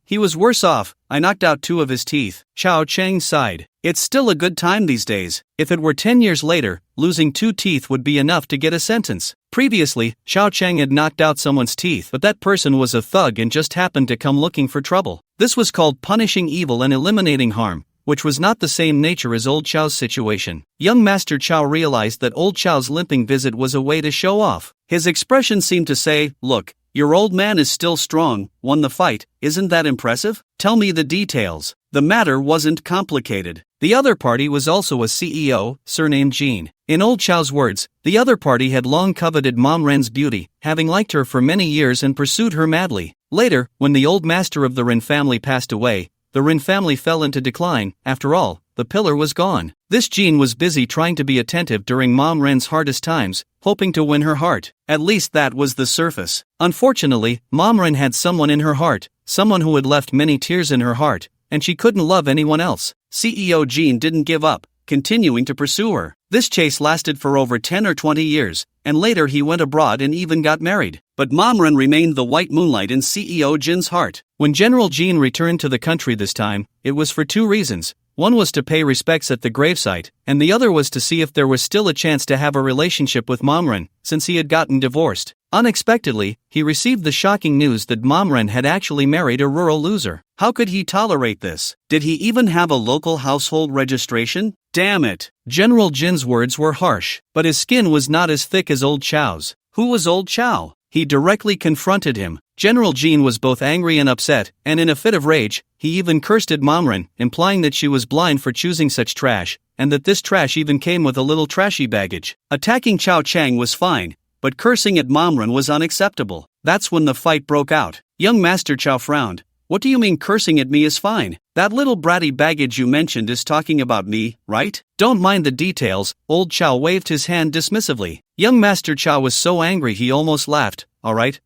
He was worse off. I knocked out 2 of his teeth. Chow Chang sighed. It's still a good time these days. If it were 10 years later, losing 2 teeth would be enough to get a sentence. Previously, Chow Chang had knocked out someone's teeth, but that person was a thug and just happened to come looking for trouble. This was called punishing evil and eliminating harm, which was not the same nature as Old Chow's situation. Young Master Chow realized that Old Chow's limping visit was a way to show off. His expression seemed to say, "Look, your old man is still strong, won the fight, isn't that impressive? Tell me the details." The matter wasn't complicated. The other party was also a CEO, surnamed Jean. In Old Chow's words, the other party had long coveted Mom Ren's beauty, having liked her for many years and pursued her madly. Later, when the old master of the Rin family passed away, the Rin family fell into decline. After all, the pillar was gone. This Jean was busy trying to be attentive during Mom Ren's hardest times, hoping to win her heart. At least that was the surface. Unfortunately, Mom Ren had someone in her heart, someone who had left many tears in her heart, and she couldn't love anyone else. CEO Jean didn't give up, continuing to pursue her. This chase lasted for over 10 or 20 years, and later he went abroad and even got married. But Mom Ren remained the white moonlight in CEO Jin's heart. When General Jean returned to the country this time, it was for 2 reasons. One was to pay respects at the gravesite, and the other was to see if there was still a chance to have a relationship with Mom Ren, since he had gotten divorced. Unexpectedly, he received the shocking news that Mom Ren had actually married a rural loser. How could he tolerate this? Did he even have a local household registration? Damn it! General Jin's words were harsh, but his skin was not as thick as Old Chow's. Who was Old Chow? He directly confronted him. General Jean was both angry and upset, and in a fit of rage, he even cursed at Mom Ren, implying that she was blind for choosing such trash, and that this trash even came with a little trashy baggage. Attacking Chow Chang was fine, but cursing at Mom Ren was unacceptable. That's when the fight broke out. Young Master Chow frowned. "What do you mean cursing at me is fine? That little bratty baggage you mentioned is talking about me, right? Don't mind the details." Old Chow waved his hand dismissively. Young Master Chow was so angry he almost laughed. All right.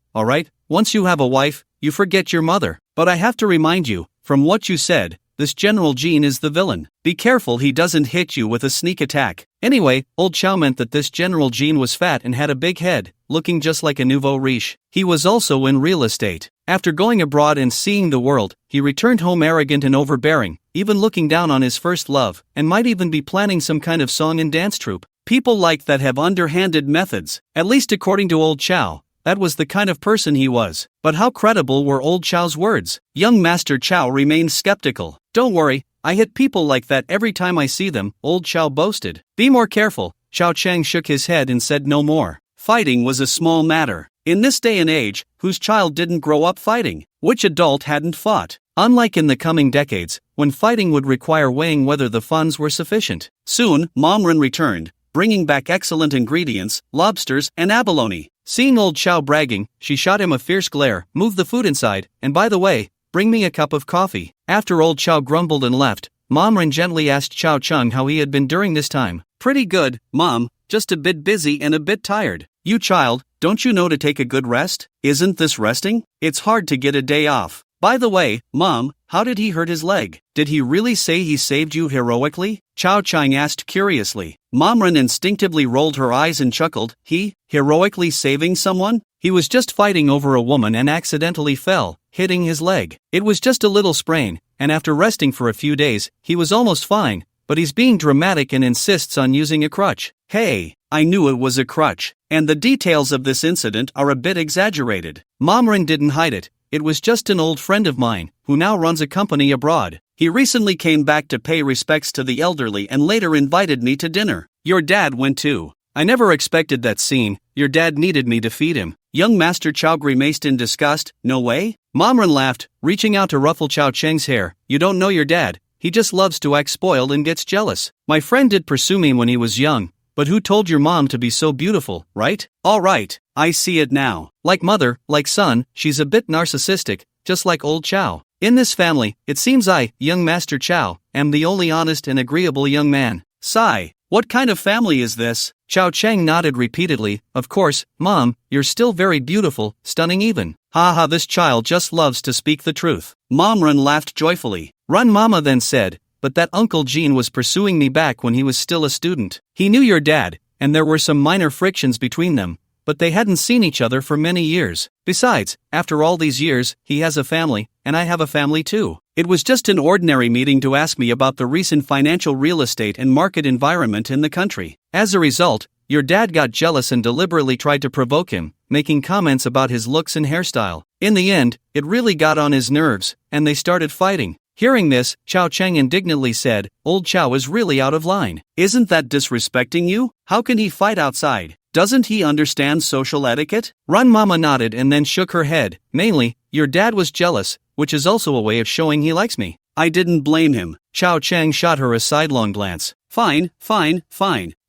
Once you have a wife, you forget your mother. But I have to remind you, from what you said, this General Jean is the villain. Be careful he doesn't hit you with a sneak attack." Anyway, Old Chow meant that this General Jean was fat and had a big head, looking just like a nouveau riche. He was also in real estate. After going abroad and seeing the world, he returned home arrogant and overbearing, even looking down on his first love, and might even be planning some kind of song and dance troupe. People like that have underhanded methods, at least according to Old Chow. That was the kind of person he was. But how credible were Old Chow's words? Young Master Chow remained skeptical. "Don't worry, I hit people like that every time I see them," Old Chow boasted. "Be more careful." Chow Chang shook his head and said no more. Fighting was a small matter. In this day and age, whose child didn't grow up fighting? Which adult hadn't fought? Unlike in the coming decades, when fighting would require weighing whether the funds were sufficient. Soon, Mom Ren returned, bringing back excellent ingredients, lobsters and abalone. Seeing Old Chow bragging, she shot him a fierce glare. "Move the food inside, and by the way, bring me a cup of coffee." After Old Chow grumbled and left, Mom Ren gently asked Chow Chung how he had been during this time. "Pretty good, Mom, just a bit busy and a bit tired." "You child, don't you know to take a good rest? Isn't this resting? It's hard to get a day off." "By the way, Mom, how did he hurt his leg? Did he really say he saved you heroically?" Chow Chang asked curiously. Mom Ren instinctively rolled her eyes and chuckled. "He, heroically saving someone? He was just fighting over a woman and accidentally fell, hitting his leg. It was just a little sprain, and after resting for a few days, he was almost fine, but he's being dramatic and insists on using a crutch." "Hey, I knew it was a crutch. And the details of this incident are a bit exaggerated." Mom Ren didn't hide it. "It was just an old friend of mine, who now runs a company abroad. He recently came back to pay respects to the elderly and later invited me to dinner. Your dad went too. I never expected that scene. Your dad needed me to feed him." Young Master Chow grimaced in disgust. "No way?" Mom Ren laughed, reaching out to ruffle Chow Cheng's hair. "You don't know your dad. He just loves to act spoiled and gets jealous. My friend did pursue me when he was young, but who told your mom to be so beautiful, right? All right, I see it now. Like mother, like son, she's a bit narcissistic, just like Old Chow." In this family, it seems I, young Master Chow, am the only honest and agreeable young man. Sigh. What kind of family is this? Chow Chang nodded repeatedly. Of course, Mom, you're still very beautiful, stunning even. Haha, this child just loves to speak the truth. Mom Run laughed joyfully. Run Mama then said, but that Uncle Gene was pursuing me back when he was still a student. He knew your dad, and there were some minor frictions between them, but they hadn't seen each other for many years. Besides, after all these years, he has a family, and I have a family too. It was just an ordinary meeting to ask me about the recent financial real estate and market environment in the country. As a result, your dad got jealous and deliberately tried to provoke him, making comments about his looks and hairstyle. In the end, it really got on his nerves, and they started fighting. Hearing this, Chow Chang indignantly said, Old Chow is really out of line. Isn't that disrespecting you? How can he fight outside? Doesn't he understand social etiquette? Run Mama nodded and then shook her head. Mainly, your dad was jealous, which is also a way of showing he likes me. I didn't blame him. Chow Chang shot her a sidelong glance. Fine.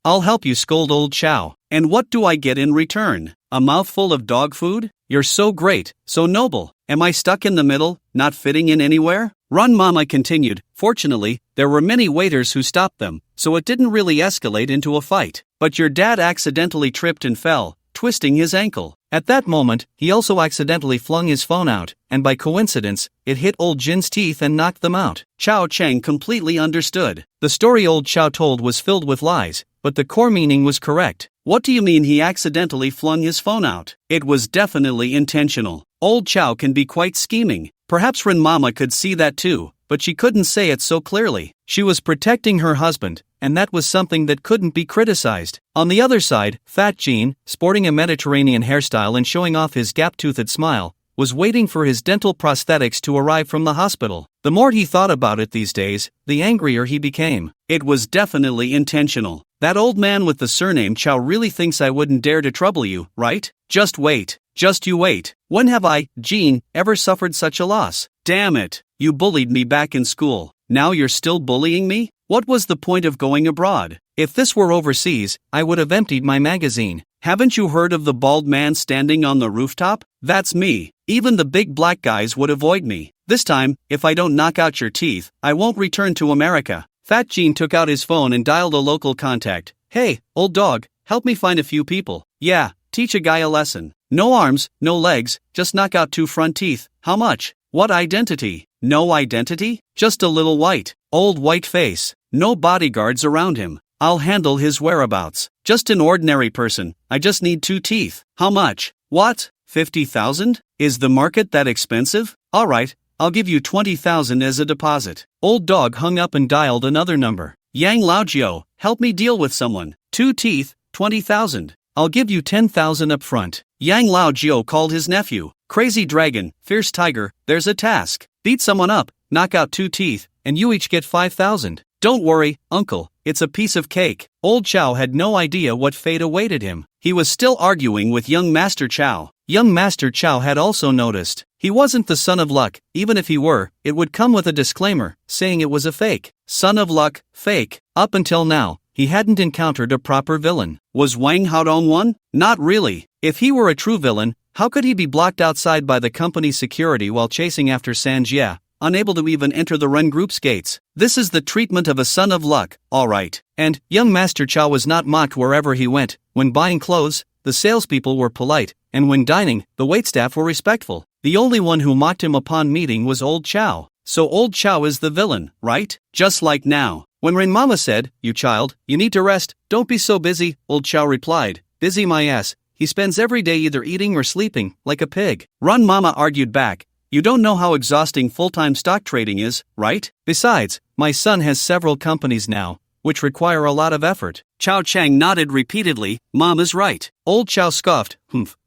I'll help you scold Old Chow. And what do I get in return? A mouthful of dog food? You're so great, so noble. Am I stuck in the middle, not fitting in anywhere? Run Mama continued. Fortunately, there were many waiters who stopped them, so it didn't really escalate into a fight. But your dad accidentally tripped and fell, twisting his ankle. At that moment, he also accidentally flung his phone out, and by coincidence, it hit Old Jin's teeth and knocked them out. Chow Chang completely understood. The story Old Chow told was filled with lies, but the core meaning was correct. What do you mean he accidentally flung his phone out? It was definitely intentional. Old Chow can be quite scheming. Perhaps Rin Mama could see that too, but she couldn't say it so clearly. She was protecting her husband, and that was something that couldn't be criticized. On the other side, Fat Gene, sporting a Mediterranean hairstyle and showing off his gap-toothed smile, was waiting for his dental prosthetics to arrive from the hospital. The more he thought about it these days, the angrier he became. It was definitely intentional. That old man with the surname Chow really thinks I wouldn't dare to trouble you, right? Just wait. Just you wait. When have I, Gene, ever suffered such a loss? Damn it. You bullied me back in school. Now you're still bullying me? What was the point of going abroad? If this were overseas, I would have emptied my magazine. Haven't you heard of the bald man standing on the rooftop? That's me. Even the big black guys would avoid me. This time, if I don't knock out your teeth, I won't return to America. Fat Gene took out his phone and dialed a local contact. Hey, old dog, help me find a few people. Yeah, teach a guy a lesson. No arms, no legs, just knock out 2 front teeth. How much? What identity? No identity? Just a little old white face. No bodyguards around him. I'll handle his whereabouts. Just an ordinary person. I just need 2 teeth. How much? What? 50,000? Is the market that expensive? Alright, I'll give you 20,000 as a deposit. Old dog hung up and dialed another number. Yang Laojiu, help me deal with someone. 2 teeth, 20,000. I'll give you 10,000 up front. Yang Laojiu called his nephew. Crazy dragon, fierce tiger, there's a task. Beat someone up, knock out 2 teeth, and you each get 5,000. Don't worry, uncle, it's a piece of cake. Old Chow had no idea what fate awaited him. He was still arguing with young Master Chow. Young Master Chow had also noticed. He wasn't the son of luck. Even if he were, it would come with a disclaimer, saying it was a fake. Son of luck, fake. Up until now, he hadn't encountered a proper villain. Was Wang Haodong one? Not really. If he were a true villain, how could he be blocked outside by the company's security while chasing after Sanjia, unable to even enter the Ren Group's gates? This is the treatment of a son of luck, alright. And, young Master Chow was not mocked wherever he went. When buying clothes, the salespeople were polite, and when dining, the waitstaff were respectful. The only one who mocked him upon meeting was Old Chow. So Old Chow is the villain, right? Just like now. When Rin Mama said, you child, you need to rest, don't be so busy, Old Chow replied, busy my ass. He spends every day either eating or sleeping, like a pig. Run Mama argued back. You don't know how exhausting full-time stock trading is, right? Besides, my son has several companies now, which require a lot of effort. Chow Chang nodded repeatedly. Mom is right. Old Chow scoffed.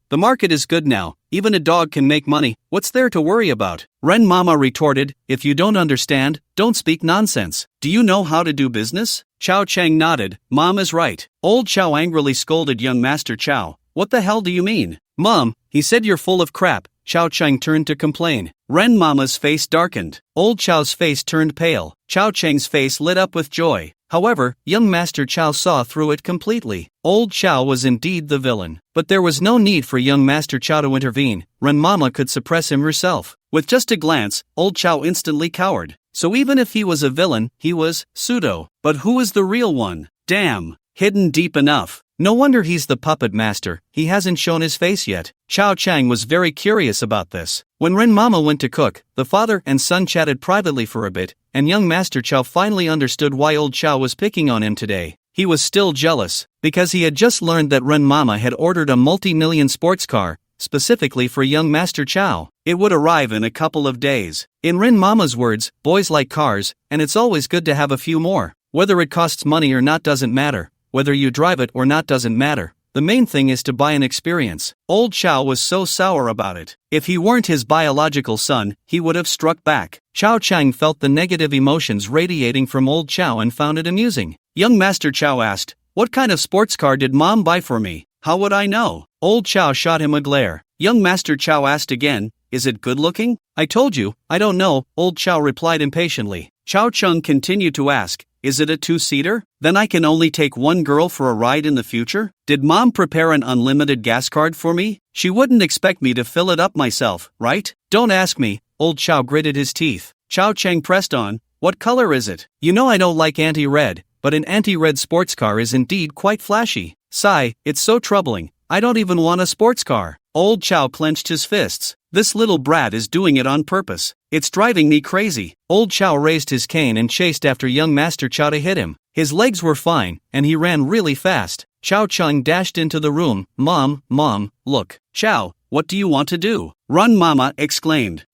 The market is good now. Even a dog can make money. What's there to worry about? Ren Mama retorted. If you don't understand, don't speak nonsense. Do you know how to do business? Chow Chang nodded. Mom is right. Old Chow angrily scolded young Master Chow. What the hell do you mean? Mom, he said you're full of crap. Chow Chang turned to complain. Ren Mama's face darkened. Old Chow's face turned pale. Chow Chang's face lit up with joy. However, young Master Chow saw through it completely. Old Chow was indeed the villain. But there was no need for young Master Chow to intervene. Ren Mama could suppress him herself. With just a glance, Old Chow instantly cowered. So even if he was a villain, he was pseudo. But who is the real one? Damn, hidden deep enough. No wonder he's the puppet master, he hasn't shown his face yet. Chao Chang was very curious about this. When Ren Mama went to cook, the father and son chatted privately for a bit, and young Master Chow finally understood why Old Chow was picking on him today. He was still jealous, because he had just learned that Ren Mama had ordered a multi-million sports car, specifically for young Master Chow. It would arrive in a couple of days. In Ren Mama's words, boys like cars, and it's always good to have a few more. Whether it costs money or not doesn't matter. Whether you drive it or not doesn't matter. The main thing is to buy an experience. Old Chow was so sour about it. If he weren't his biological son, he would have struck back. Chao Chang felt the negative emotions radiating from Old Chow and found it amusing. Young Master Chow asked, "What kind of sports car did Mom buy for me? How would I know?" Old Chow shot him a glare. Young Master Chow asked again, "Is it good looking?" "I told you, I don't know," Old Chow replied impatiently. Chao Chung continued to ask, "Is it a two-seater? Then I can only take one girl for a ride in the future? Did Mom prepare an unlimited gas card for me? She wouldn't expect me to fill it up myself, right?" "Don't ask me," Old Chow gritted his teeth. Chao Chang pressed on, "What color is it? You know I don't like anti-red, but an anti-red sports car is indeed quite flashy." "Sigh, it's so troubling, I don't even want a sports car." Old Chow clenched his fists. "This little brat is doing it on purpose. It's driving me crazy." Old Chow raised his cane and chased after young Master Chow to hit him. His legs were fine, and he ran really fast. Chao Chung dashed into the room. Mom, look." "Chow, what do you want to do?" Run Mama exclaimed.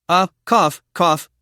Cough.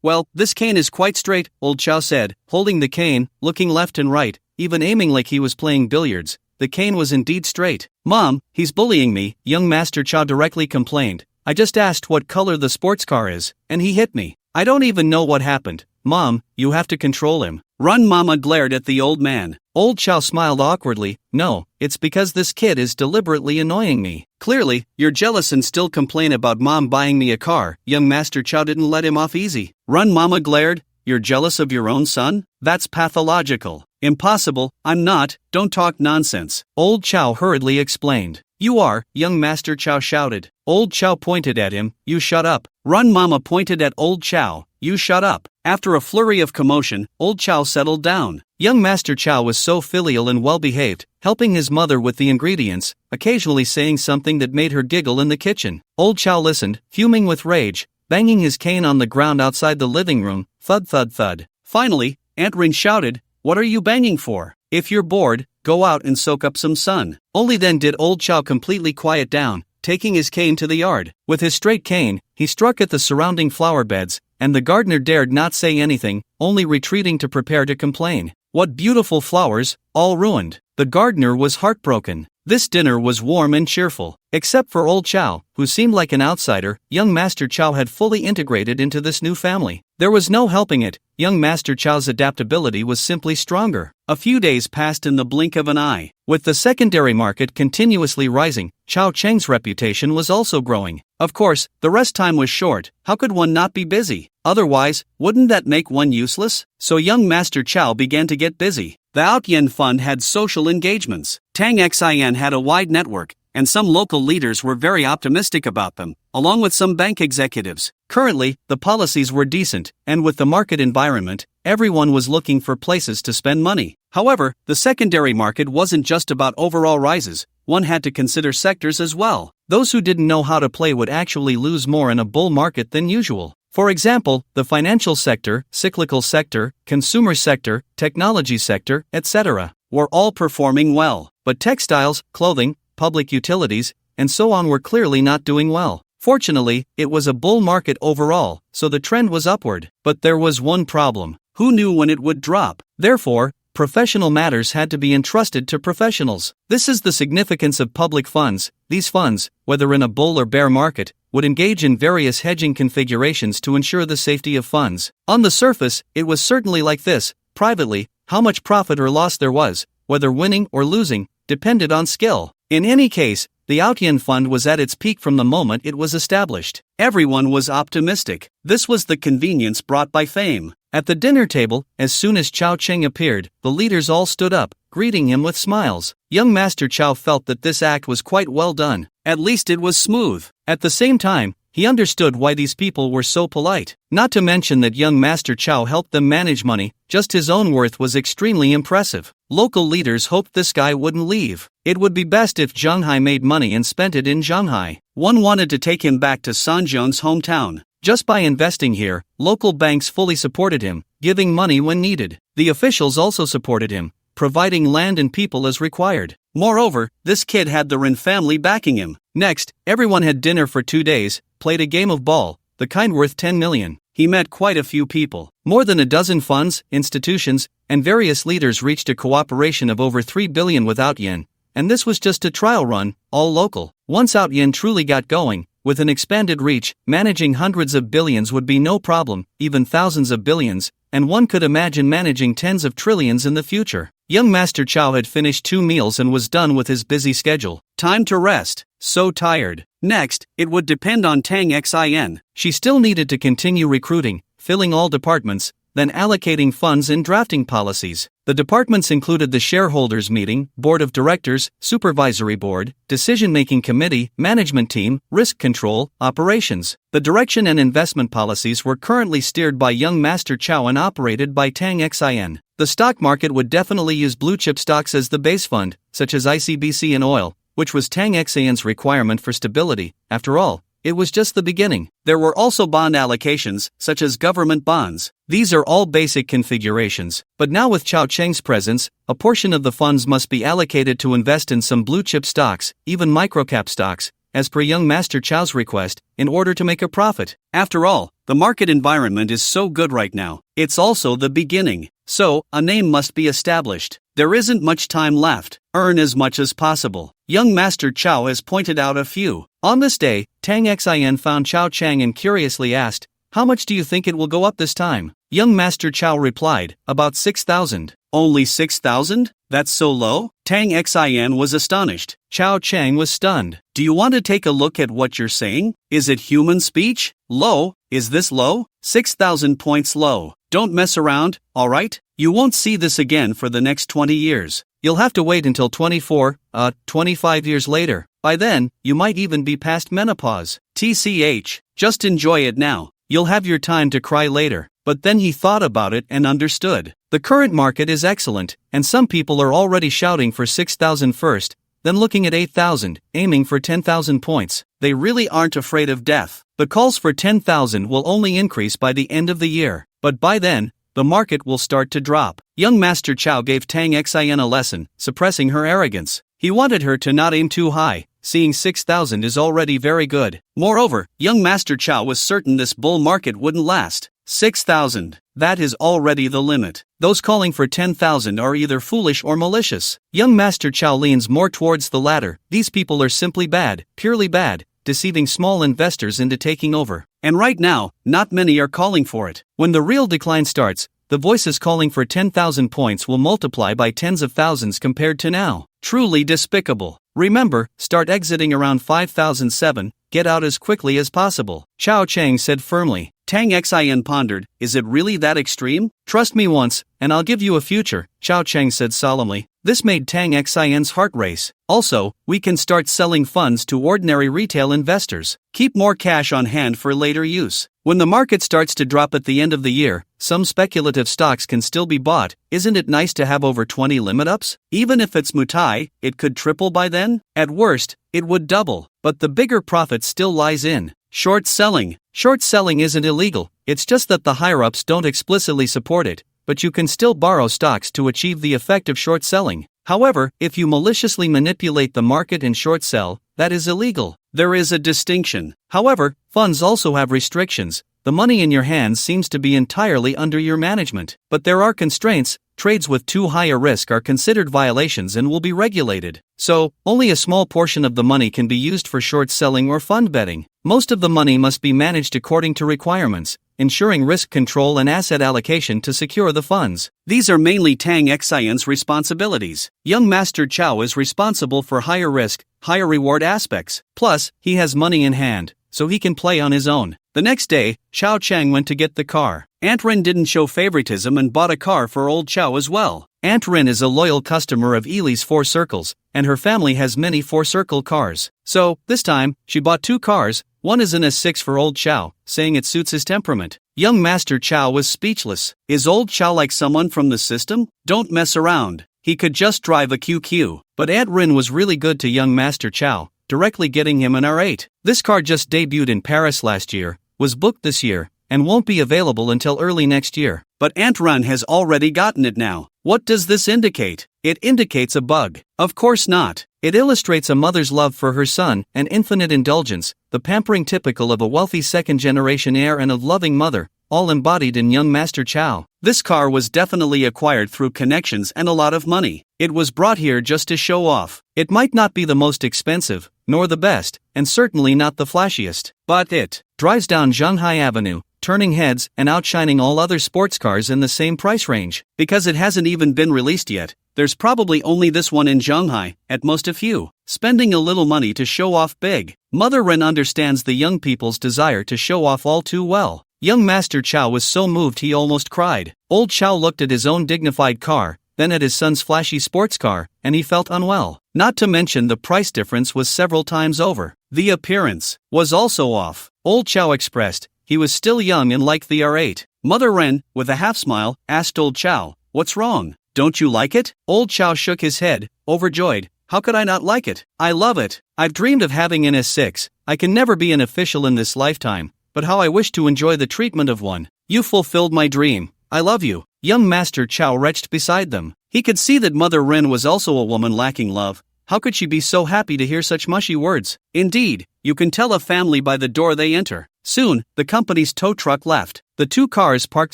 "Well, this cane is quite straight," Old Chow said, holding the cane, looking left and right, even aiming like he was playing billiards. The cane was indeed straight. "Mom, he's bullying me," young Master Chow directly complained. "I just asked what color the sports car is, and he hit me. I don't even know what happened. Mom, you have to control him." Run Mama glared at the old man. Old Chow smiled awkwardly. "No, it's because this kid is deliberately annoying me." "Clearly, you're jealous and still complain about Mom buying me a car." Young Master Chow didn't let him off easy. Run Mama glared. "You're jealous of your own son? That's pathological." "Impossible, I'm not, don't talk nonsense," Old Chow hurriedly explained. "You are," young Master Chow shouted. Old Chow pointed at him. "You shut up." Run Mama pointed at Old Chow. "You shut up." After a flurry of commotion, Old Chow settled down. Young Master Chow was so filial and well-behaved, helping his mother with the ingredients, occasionally saying something that made her giggle in the kitchen. Old Chow listened, fuming with rage, banging his cane on the ground outside the living room. Thud thud thud. Finally, Aunt Rin shouted, "What are you banging for? If you're bored, go out and soak up some sun." Only then did Old Chow completely quiet down, taking his cane to the yard. With his straight cane, he struck at the surrounding flower beds, and the gardener dared not say anything, only retreating to prepare to complain. What beautiful flowers, all ruined. The gardener was heartbroken. This dinner was warm and cheerful. Except for Old Chow, who seemed like an outsider, young Master Chow had fully integrated into this new family. There was no helping it, young Master Chow's adaptability was simply stronger. A few days passed in the blink of an eye. With the secondary market continuously rising, Chao Cheng's reputation was also growing. Of course, the rest time was short. How could one not be busy? Otherwise, wouldn't that make one useless? So young Master Chow began to get busy. The Outyen Fund had social engagements. Tang Xian had a wide network, and some local leaders were very optimistic about them, along with some bank executives. Currently, the policies were decent, and with the market environment, everyone was looking for places to spend money. However, the secondary market wasn't just about overall rises, one had to consider sectors as well. Those who didn't know how to play would actually lose more in a bull market than usual. For example, the financial sector, cyclical sector, consumer sector, technology sector, etc. were all performing well, but textiles, clothing, public utilities, and so on were clearly not doing well. Fortunately, it was a bull market overall, so the trend was upward. But there was one problem. Who knew when it would drop? Therefore, professional matters had to be entrusted to professionals. This is the significance of public funds. These funds, whether in a bull or bear market, would engage in various hedging configurations to ensure the safety of funds. On the surface, it was certainly like this. Privately, how much profit or loss there was, whether winning or losing, depended on skill. In any case, the Outyen Fund was at its peak from the moment it was established. Everyone was optimistic. This was the convenience brought by fame. At the dinner table, as soon as Chao Cheng appeared, the leaders all stood up, greeting him with smiles. Young Master Chao felt that this act was quite well done. At least it was smooth. At the same time, he understood why these people were so polite. Not to mention that young Master Chao helped them manage money, just his own worth was extremely impressive. Local leaders hoped this guy wouldn't leave. It would be best if Zhanghai made money and spent it in Zhanghai. One wanted to take him back to Sanjian's hometown. Just by investing here, local banks fully supported him, giving money when needed. The officials also supported him, providing land and people as required. Moreover, this kid had the Rin family backing him. Next, everyone had dinner for 2 days, played a game of ball, the kind worth 10 million. He met quite a few people. More than a dozen funds, institutions, and various leaders reached a cooperation of over 3 billion with Outyen, and this was just a trial run, all local. Once Outyen truly got going, with an expanded reach, managing hundreds of billions would be no problem, even thousands of billions, and one could imagine managing tens of trillions in the future. Young Master Chao had finished 2 meals and was done with his busy schedule. Time to rest. So tired. Next, it would depend on Tang Xin. She still needed to continue recruiting, filling all departments, then allocating funds and drafting policies. The departments included the shareholders meeting, board of directors, supervisory board, decision-making committee, management team, risk control, operations. The direction and investment policies were currently steered by young Master Chao and operated by Tang Xin. The stock market would definitely use blue-chip stocks as the base fund, such as ICBC and oil, which was Tang Xian's requirement for stability. After all, it was just the beginning. There were also bond allocations, such as government bonds. These are all basic configurations. But now with Chao Cheng's presence, a portion of the funds must be allocated to invest in some blue-chip stocks, even microcap stocks, as per young Master Chao's request, in order to make a profit. After all, the market environment is so good right now. It's also the beginning. So, a name must be established. There isn't much time left. Earn as much as possible. Young Master Chao has pointed out a few. On this day, Tang Xin found Chao Cheng and curiously asked, "How much do you think it will go up this time?" Young Master Chao replied, "About 6,000. Only 6,000? That's so low?" Tang Xin was astonished. Chao Cheng was stunned. "Do you want to take a look at what you're saying? Is it human speech? Low? Is this low? 6,000 points low. Don't mess around, alright? You won't see this again for the next 20 years. You'll have to wait until 25 years later. By then, you might even be past menopause. TCH, just enjoy it now. You'll have your time to cry later." But then he thought about it and understood. The current market is excellent, and some people are already shouting for 6,000 first, then looking at 8,000, aiming for 10,000 points. They really aren't afraid of death. The calls for 10,000 will only increase by the end of the year. But by then, the market will start to drop. Young Master Chao gave Tang Xin a lesson, suppressing her arrogance. He wanted her to not aim too high, seeing 6,000 is already very good. Moreover, young Master Chao was certain this bull market wouldn't last. 6,000. That is already the limit. Those calling for 10,000 are either foolish or malicious. Young Master Chao leans more towards the latter. These people are simply bad, purely bad, deceiving small investors into taking over. And right now, not many are calling for it. When the real decline starts, the voices calling for 10,000 points will multiply by tens of thousands compared to now. Truly despicable. Remember, start exiting around 5,007, get out as quickly as possible. Chao Cheng said firmly. Tang Xin pondered, "Is it really that extreme? Trust me once, and I'll give you a future," Chao Cheng said solemnly. This made Tang Xian's heart race. Also, we can start selling funds to ordinary retail investors. Keep more cash on hand for later use. When the market starts to drop at the end of the year, some speculative stocks can still be bought. Isn't it nice to have over 20 limit ups? Even if it's mutai, it could triple by then. At worst, it would double. But the bigger profit still lies in short selling. Short selling isn't illegal, it's just that the higher-ups don't explicitly support it, but you can still borrow stocks to achieve the effect of short selling. However, if you maliciously manipulate the market and short sell, that is illegal. There is a distinction. However, funds also have restrictions. The money in your hands seems to be entirely under your management. But there are constraints. Trades with too high a risk are considered violations and will be regulated. So, only a small portion of the money can be used for short selling or fund betting. Most of the money must be managed according to requirements, ensuring risk control and asset allocation to secure the funds. These are mainly Tang Xian's responsibilities. Young Master Chao is responsible for higher risk, higher reward aspects. Plus, he has money in hand, so he can play on his own. The next day, Chao Cheng went to get the car. Aunt Rin didn't show favoritism and bought a car for old Chow as well. Aunt Rin is a loyal customer of Ely's Four Circles, and her family has many four-circle cars. So, this time, she bought 2 cars. One is an S6 for old Chow, saying it suits his temperament. Young Master Chow was speechless. Is old Chow like someone from the system? Don't mess around. He could just drive a QQ. But Aunt Rin was really good to young Master Chow, directly getting him an R8. This car just debuted in Paris last year, was booked this year, and won't be available until early next year. But Aunt Rin has already gotten it now. What does this indicate? It indicates a bug. Of course not. It illustrates a mother's love for her son and infinite indulgence, the pampering typical of a wealthy second-generation heir and a loving mother, all embodied in young Master Chow. This car was definitely acquired through connections and a lot of money. It was brought here just to show off. It might not be the most expensive, nor the best, and certainly not the flashiest, but it drives down Zhanghai Avenue, turning heads and outshining all other sports cars in the same price range. Because it hasn't even been released yet, there's probably only this one in Shanghai, at most a few. Spending a little money to show off big. Mother Ren understands the young people's desire to show off all too well. Young Master Chow was so moved he almost cried. Old Chow looked at his own dignified car, then at his son's flashy sports car, and he felt unwell. Not to mention the price difference was several times over. The appearance was also off. Old Chow expressed he was still young and liked the R8. Mother Ren, with a half-smile, asked Old Chow, "What's wrong? Don't you like it?" Old Chow shook his head, overjoyed. "How could I not like it? I love it. I've dreamed of having an S6. I can never be an official in this lifetime, but how I wish to enjoy the treatment of one. You fulfilled my dream. I love you." Young Master Chow retched beside them. He could see that Mother Ren was also a woman lacking love. How could she be so happy to hear such mushy words? Indeed, you can tell a family by the door they enter. Soon, the company's tow truck left. The 2 cars parked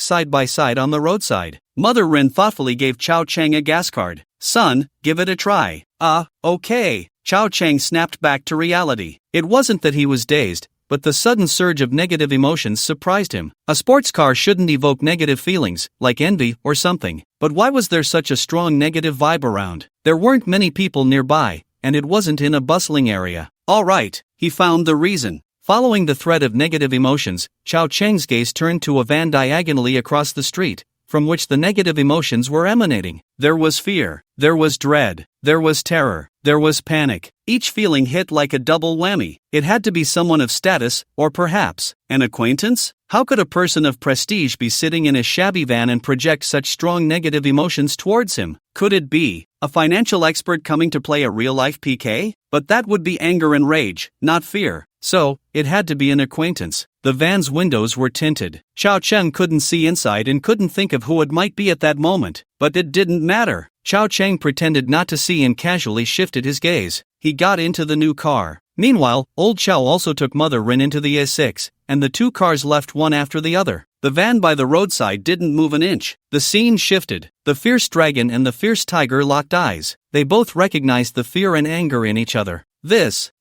side by side on the roadside. Mother Ren thoughtfully gave Chow Chang a gas card. "Son, give it a try." Okay. Chow Chang snapped back to reality. It wasn't that he was dazed, but the sudden surge of negative emotions surprised him. A sports car shouldn't evoke negative feelings, like envy or something. But why was there such a strong negative vibe around? There weren't many people nearby, and it wasn't in a bustling area. All right, he found the reason. Following the thread of negative emotions, Chow Chang's gaze turned to a van diagonally across the street, from which the negative emotions were emanating. There was fear, there was dread, there was terror, there was panic. Each feeling hit like a double whammy. It had to be someone of status, or perhaps an acquaintance? How could a person of prestige be sitting in a shabby van and project such strong negative emotions towards him? Could it be a financial expert coming to play a real-life PK? But that would be anger and rage, not fear. So, it had to be an acquaintance. The van's windows were tinted. Chow Chang couldn't see inside and couldn't think of who it might be at that moment. But it didn't matter. Chow Chang pretended not to see and casually shifted his gaze. He got into the new car. Meanwhile, Old Chow also took Mother Rin into the S6, and the 2 cars left one after the other. The van by the roadside didn't move an inch. The scene shifted. The fierce dragon and the fierce tiger locked eyes. They both recognized the fear and anger in each other.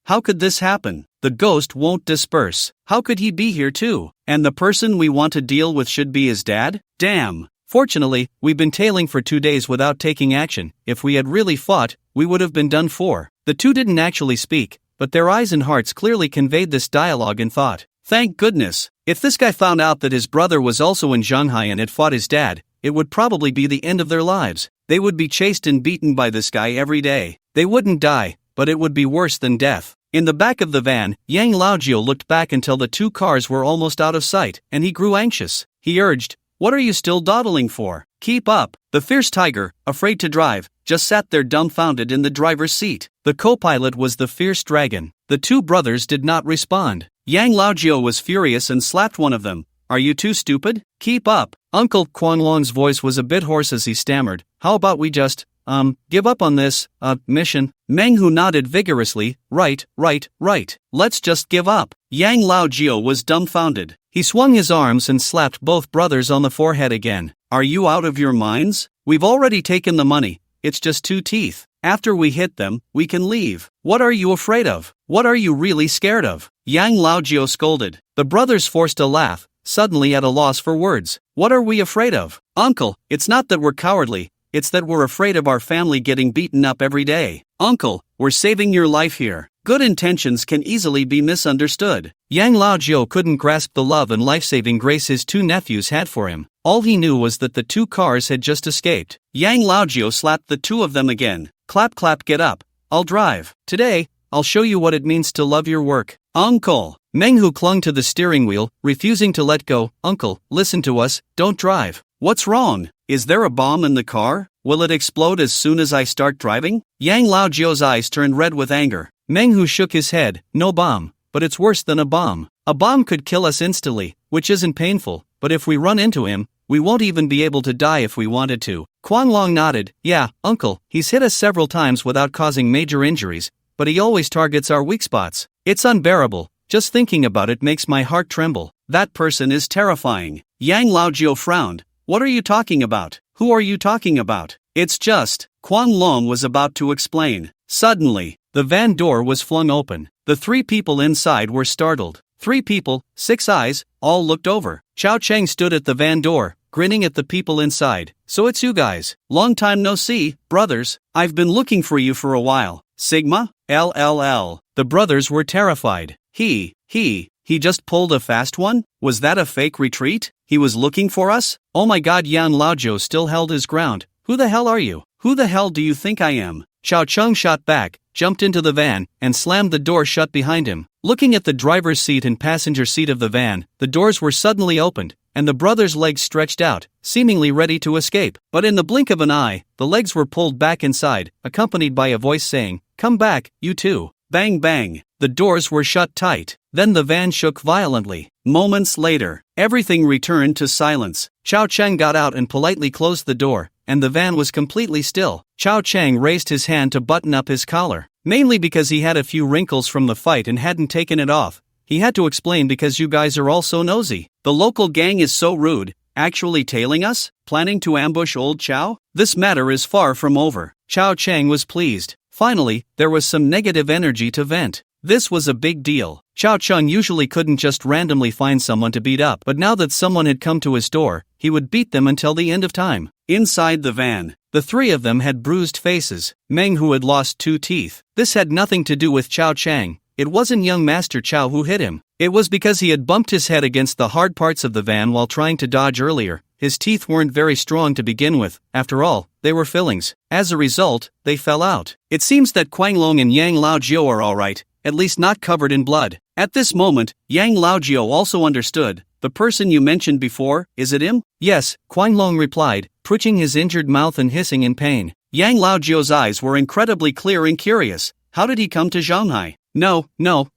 How could this happen? The ghost won't disperse. How could he be here too? And the person we want to deal with should be his dad? Damn. Fortunately, we've been tailing for 2 days without taking action. If we had really fought, we would have been done for. The 2 didn't actually speak, but their eyes and hearts clearly conveyed this dialogue in thought. Thank goodness. If this guy found out that his brother was also in Shanghai and had fought his dad, it would probably be the end of their lives. They would be chased and beaten by this guy every day. They wouldn't die, but it would be worse than death. In the back of the van, Yang Laojiu looked back until the 2 cars were almost out of sight, and he grew anxious. He urged, "What are you still dawdling for? Keep up." The fierce tiger, afraid to drive, just sat there dumbfounded in the driver's seat. The co-pilot was the fierce dragon. The 2 brothers did not respond. Yang Laojiu was furious and slapped one of them. "Are you too stupid? Keep up." Uncle Quanlong's voice was a bit hoarse as he stammered, "How about we just, give up on this, mission?" Meng Hu nodded vigorously, right. Let's just give up." Yang Laojiu was dumbfounded. He swung his arms and slapped both brothers on the forehead again. "Are you out of your minds? We've already taken the money, it's just 2 teeth. After we hit them, we can leave. What are you afraid of? What are you really scared of?" Yang Laojiu scolded. The brothers forced a laugh, suddenly at a loss for words. "What are we afraid of? Uncle, it's not that we're cowardly. It's that we're afraid of our family getting beaten up every day. Uncle, we're saving your life here. Good intentions can easily be misunderstood. Yang Laojiu couldn't grasp the love and life-saving grace his two nephews had for him. All he knew was that the two cars had just escaped. Yang Laojiu slapped the two of them again. Clap clap, get up. I'll drive. Today, I'll show you what it means to love your work. Uncle. Meng, who clung to the steering wheel, refusing to let go. Uncle, listen to us, don't drive. What's wrong? Is there a bomb in the car? Will it explode as soon as I start driving? Yang Laojiu's eyes turned red with anger. Meng, who shook his head. No bomb, but it's worse than a bomb. A bomb could kill us instantly, which isn't painful, but if we run into him, we won't even be able to die if we wanted to. Quan Long nodded. Yeah, uncle, he's hit us several times without causing major injuries, but he always targets our weak spots. It's unbearable. Just thinking about it makes my heart tremble. That person is terrifying. Yang Laojiu frowned. What are you talking about? Who are you talking about? It's just. Quan Long was about to explain. Suddenly, the van door was flung open. The three people inside were startled. 3 people, 6 eyes, all looked over. Xiao Cheng stood at the van door, grinning at the people inside. So it's you guys. Long time no see, brothers. I've been looking for you for a while. Sigma? LLL. The brothers were terrified. He just pulled a fast one? Was that a fake retreat? He was looking for us? Oh my god, Yan Laojiu still held his ground. Who the hell are you? Who the hell do you think I am? Xiao Cheng shot back, jumped into the van, and slammed the door shut behind him. Looking at the driver's seat and passenger seat of the van, the doors were suddenly opened, and the brothers' legs stretched out, seemingly ready to escape. But in the blink of an eye, the legs were pulled back inside, accompanied by a voice saying, "Come back, you two." Bang bang. The doors were shut tight. Then the van shook violently. Moments later, everything returned to silence. Xiao Cheng got out and politely closed the door, and the van was completely still. Xiao Cheng raised his hand to button up his collar. Mainly because he had a few wrinkles from the fight and hadn't taken it off. He had to explain because you guys are all so nosy. The local gang is so rude, actually tailing us, planning to ambush old Xiao? This matter is far from over. Xiao Cheng was pleased. Finally, there was some negative energy to vent. This was a big deal. Xiao Cheng usually couldn't just randomly find someone to beat up, but now that someone had come to his door, he would beat them until the end of time. Inside the van, the 3 of them had bruised faces. Meng, who had lost 2 teeth. This had nothing to do with Xiao Cheng. It wasn't young Master Xiao who hit him. It was because he had bumped his head against the hard parts of the van while trying to dodge earlier. His teeth weren't very strong to begin with. After all, they were fillings. As a result, they fell out. It seems that Quang Long and Yang Laojiu are alright, at least not covered in blood. At this moment, Yang Laojiu also understood. The person you mentioned before, is it him? Yes, Quang Long replied, twitching his injured mouth and hissing in pain. Yang Laojiu's eyes were incredibly clear and curious. How did he come to Shanghai? No,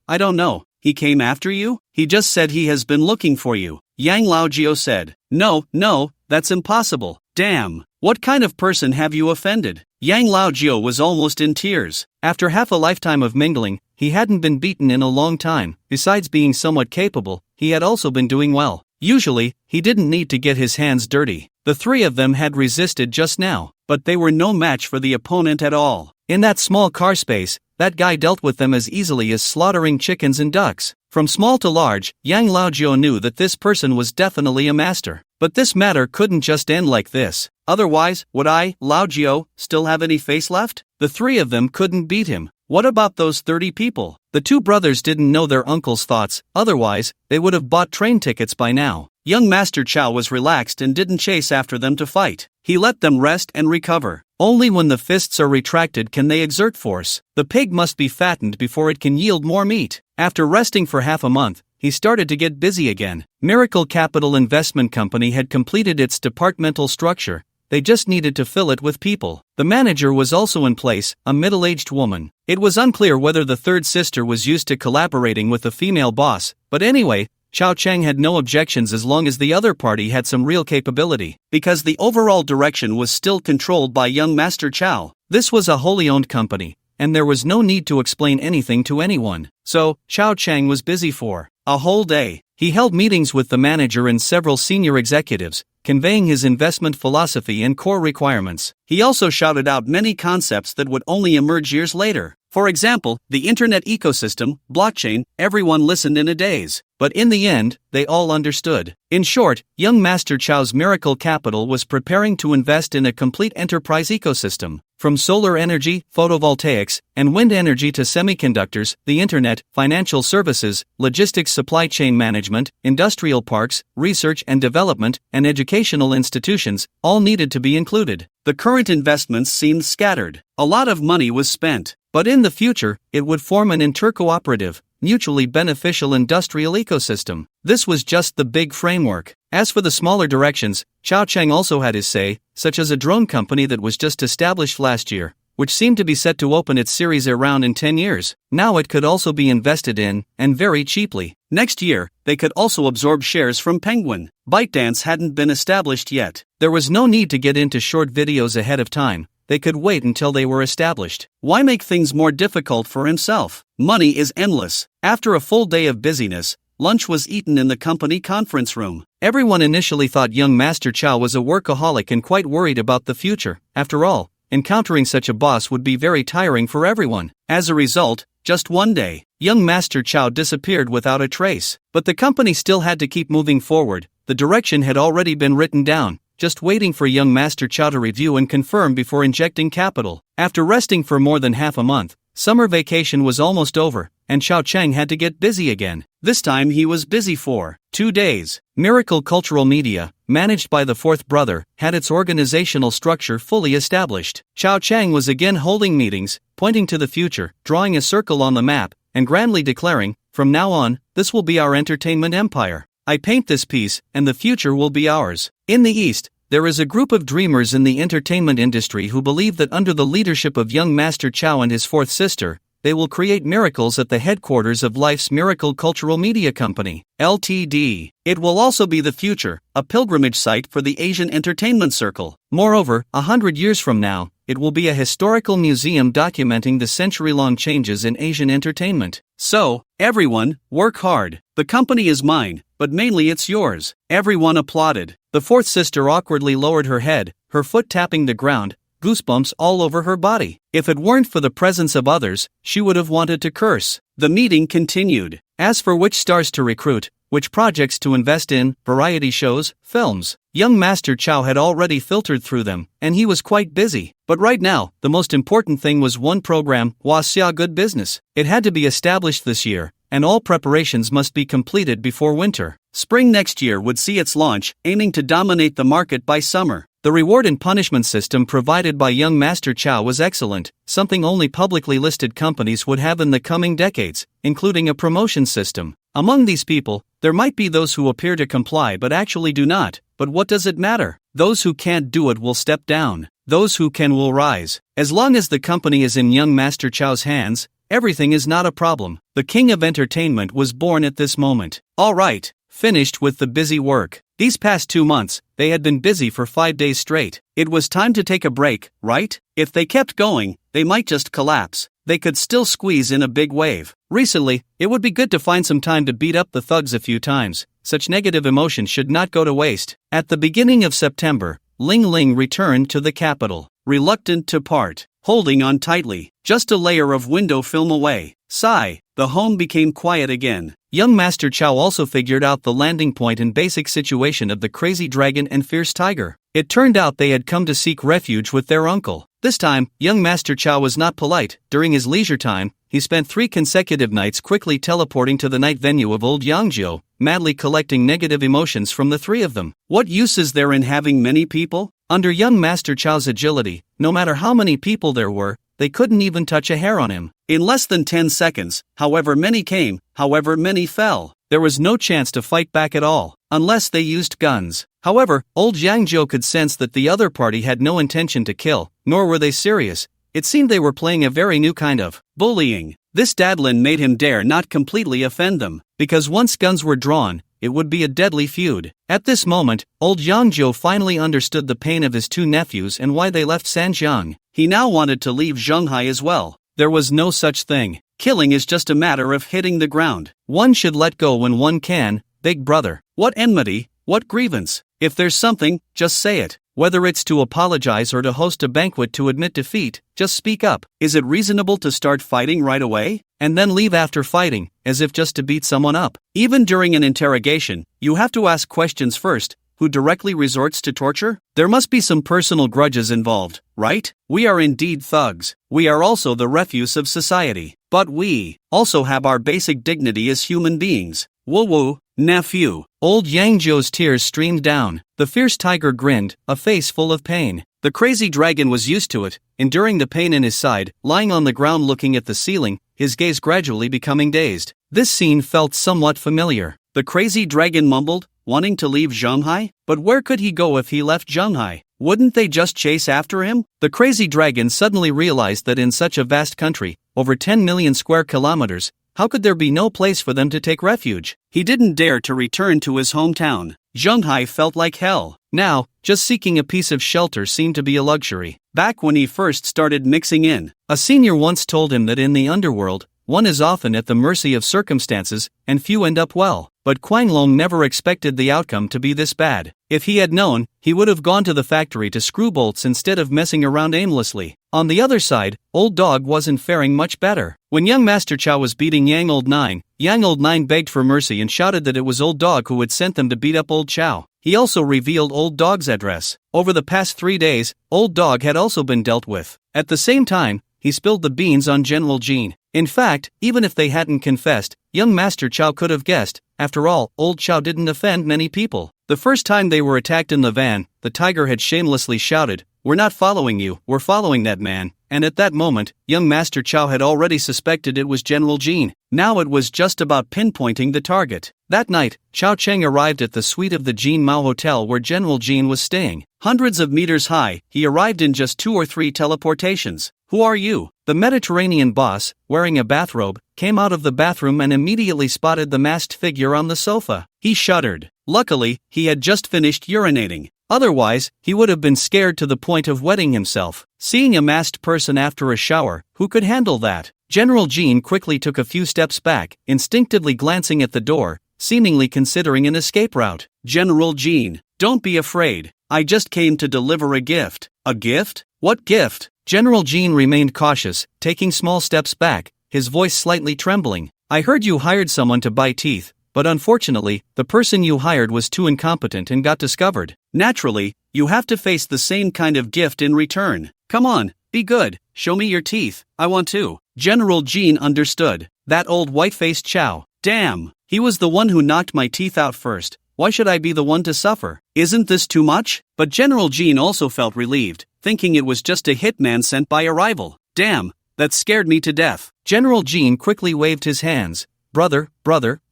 I don't know. He came after you? He just said he has been looking for you. Yang Laojiu said. No, that's impossible. Damn, what kind of person have you offended? Yang Laojiu was almost in tears. After half a lifetime of mingling, he hadn't been beaten in a long time. Besides being somewhat capable, he had also been doing well. Usually, he didn't need to get his hands dirty. The 3 of them had resisted just now, but they were no match for the opponent at all. In that small car space, that guy dealt with them as easily as slaughtering chickens and ducks. From small to large, Yang Laojiu knew that this person was definitely a master. But this matter couldn't just end like this. Otherwise, would I, Laojiu, still have any face left? The 3 of them couldn't beat him. What about those 30 people? The 2 brothers didn't know their uncle's thoughts, otherwise, they would have bought train tickets by now. Young Master Xiao was relaxed and didn't chase after them to fight. He let them rest and recover. Only when the fists are retracted can they exert force. The pig must be fattened before it can yield more meat. After resting for half a month, he started to get busy again. Miracle Capital Investment Company had completed its departmental structure. They just needed to fill it with people. The manager was also in place, a middle-aged woman. It was unclear whether the 3rd sister was used to collaborating with the female boss, but anyway, Xiao Cheng had no objections as long as the other party had some real capability. Because the overall direction was still controlled by young Master Xiao, this was a wholly owned company, and there was no need to explain anything to anyone. So, Xiao Cheng was busy for a whole day. He held meetings with the manager and several senior executives, conveying his investment philosophy and core requirements. He also shouted out many concepts that would only emerge years later. For example, the internet ecosystem, blockchain. Everyone listened in a daze. But in the end, they all understood. In short, young Master Xiao's Miracle Capital was preparing to invest in a complete enterprise ecosystem. From solar energy, photovoltaics, and wind energy to semiconductors, the internet, financial services, logistics, supply chain management, industrial parks, research and development, and educational institutions, all needed to be included. The current investments seemed scattered. A lot of money was spent. But in the future, it would form an intercooperative, mutually beneficial industrial ecosystem. This was just the big framework. As for the smaller directions, Chao Cheng also had his say, such as a drone company that was just established last year, which seemed to be set to open its series around in 10 years. Now it could also be invested in, and very cheaply. Next year, they could also absorb shares from Penguin. ByteDance hadn't been established yet. There was no need to get into short videos ahead of time. They could wait until they were established. Why make things more difficult for himself? Money is endless. After a full day of busyness, lunch was eaten in the company conference room. Everyone initially thought young Master Chow was a workaholic and quite worried about the future. After all, encountering such a boss would be very tiring for everyone. As a result, just one day, young Master Chow disappeared without a trace. But the company still had to keep moving forward. The direction had already been written down, just waiting for young Master Chow to review and confirm before injecting capital. After resting for more than half a month, summer vacation was almost over, and Chao Cheng had to get busy again. This time he was busy for 2 days. Miracle Cultural Media, managed by the fourth brother, had its organizational structure fully established. Chao Cheng was again holding meetings, pointing to the future, drawing a circle on the map, and grandly declaring, "From now on, this will be our entertainment empire. I paint this piece, and the future will be ours." In the East, there is a group of dreamers in the entertainment industry who believe that under the leadership of young Master Chow and his fourth sister, they will create miracles at the headquarters of Life's Miracle Cultural Media Company, Ltd. It will also be the future, a pilgrimage site for the Asian entertainment circle. Moreover, 100 years from now, it will be a historical museum documenting the century-long changes in Asian entertainment. So, everyone, work hard. The company is mine, but mainly it's yours. Everyone applauded. The fourth sister awkwardly lowered her head, her foot tapping the ground, goosebumps all over her body. If it weren't for the presence of others, she would have wanted to curse. The meeting continued. As for which stars to recruit, which projects to invest in, variety shows, films, young Master Chow had already filtered through them, and he was quite busy. But right now, the most important thing was one program, Wasia Good Business. It had to be established this year, and all preparations must be completed before winter. Spring next year would see its launch, aiming to dominate the market by summer. The reward and punishment system provided by young Master Chow was excellent, something only publicly listed companies would have in the coming decades, including a promotion system. Among these people, there might be those who appear to comply but actually do not, but what does it matter? Those who can't do it will step down. Those who can will rise. As long as the company is in young Master Chow's hands, everything is not a problem. The king of entertainment was born at this moment. All right, finished with the busy work. These past 2 months, they had been busy for 5 days straight. It was time to take a break, right? If they kept going, they might just collapse. They could still squeeze in a big wave. Recently, it would be good to find some time to beat up the thugs a few times. Such negative emotion should not go to waste. At the beginning of September, Ling Ling returned to the capital, reluctant to part, holding on tightly, just a layer of window film away. Sigh, the home became quiet again. Young Master Chow also figured out the landing point and basic situation of the crazy dragon and fierce tiger. It turned out they had come to seek refuge with their uncle. This time, young Master Chow was not polite. During his leisure time, he spent 3 consecutive nights quickly teleporting to the night venue of Old Yangzhou, madly collecting negative emotions from the 3 of them. What use is there in having many people? Under young Master Chow's agility, no matter how many people there were, they couldn't even touch a hair on him. In less than 10 seconds, however many came, however many fell, there was no chance to fight back at all, unless they used guns. However, old Yangzhou could sense that the other party had no intention to kill, nor were they serious. It seemed they were playing a very new kind of bullying. This dadlin made him dare not completely offend them, because once guns were drawn, it would be a deadly feud. At this moment, old Yangzhou finally understood the pain of his 2 nephews and why they left Sanjiang. He now wanted to leave Zhenghai as well. There was no such thing. Killing is just a matter of hitting the ground. One should let go when one can, big brother. What enmity, what grievance? If there's something, just say it. Whether it's to apologize or to host a banquet to admit defeat, just speak up. Is it reasonable to start fighting right away, and then leave after fighting, as if just to beat someone up? Even during an interrogation, you have to ask questions first. who directly resorts to torture? There must be some personal grudges involved, right? We are indeed thugs. We are also the refuse of society. But we also have our basic dignity as human beings. Woo-woo, nephew. Old Yang Zhou's tears streamed down. The fierce tiger grinned, a face full of pain. The crazy dragon was used to it, enduring the pain in his side, lying on the ground looking at the ceiling, his gaze gradually becoming dazed. This scene felt somewhat familiar. The crazy dragon mumbled, wanting to leave Zhenghai? But where could he go if he left Zhenghai? Wouldn't they just chase after him? The crazy dragon suddenly realized that in such a vast country, over 10 million square kilometers, how could there be no place for them to take refuge? He didn't dare to return to his hometown. Zhenghai felt like hell. Now, just seeking a piece of shelter seemed to be a luxury. Back when he first started mixing in, a senior once told him that in the underworld, one is often at the mercy of circumstances, and few end up well. But Quanglong never expected the outcome to be this bad. If he had known, he would have gone to the factory to screw bolts instead of messing around aimlessly. On the other side, Old Dog wasn't faring much better. When young Master Chow was beating Yang Old Nine begged for mercy and shouted that it was Old Dog who had sent them to beat up Old Chow. He also revealed Old Dog's address. Over the past 3 days, Old Dog had also been dealt with. At the same time, he spilled the beans on General Jean. In fact, even if they hadn't confessed, young Master Chow could have guessed. After all, Old Chow didn't offend many people. The first time they were attacked in the van, the tiger had shamelessly shouted, "We're not following you, we're following that man." And at that moment, young Master Chow had already suspected it was General Jean. Now it was just about pinpointing the target. That night, Chow Cheng arrived at the suite of the Jean Mao Hotel where General Jean was staying. Hundreds of meters high, he arrived in just 2 or 3 teleportations. "Who are you?" The Mediterranean boss, wearing a bathrobe, came out of the bathroom and immediately spotted the masked figure on the sofa. He shuddered. Luckily, he had just finished urinating. Otherwise, he would have been scared to the point of wetting himself. Seeing a masked person after a shower, who could handle that? General Jean quickly took a few steps back, instinctively glancing at the door, seemingly considering an escape route. "General Jean, don't be afraid. I just came to deliver a gift." "A gift? What gift?" General Jean remained cautious, taking small steps back, his voice slightly trembling. "I heard you hired someone to buy teeth, but unfortunately, the person you hired was too incompetent and got discovered. Naturally, you have to face the same kind of gift in return. Come on, be good, show me your teeth, I want to." General Jean understood. That old white-faced Chow. Damn, he was the one who knocked my teeth out first. Why should I be the one to suffer? Isn't this too much? But General Jean also felt relieved, thinking it was just a hitman sent by a rival. Damn, that scared me to death. General Jean quickly waved his hands. Brother,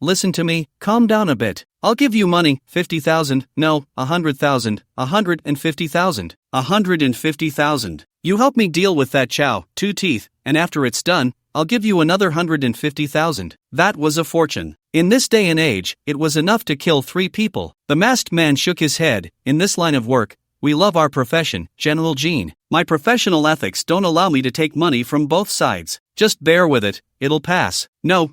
listen to me, calm down a bit. I'll give you money, 50,000, no, 100,000, 150,000, 150,000. You help me deal with that Chow, 2 teeth, and after it's done, I'll give you another 150,000. That was a fortune. In this day and age, it was enough to kill 3 people. The masked man shook his head. In this line of work, we love our profession, General Jean. My professional ethics don't allow me to take money from both sides. Just bear with it, it'll pass. No,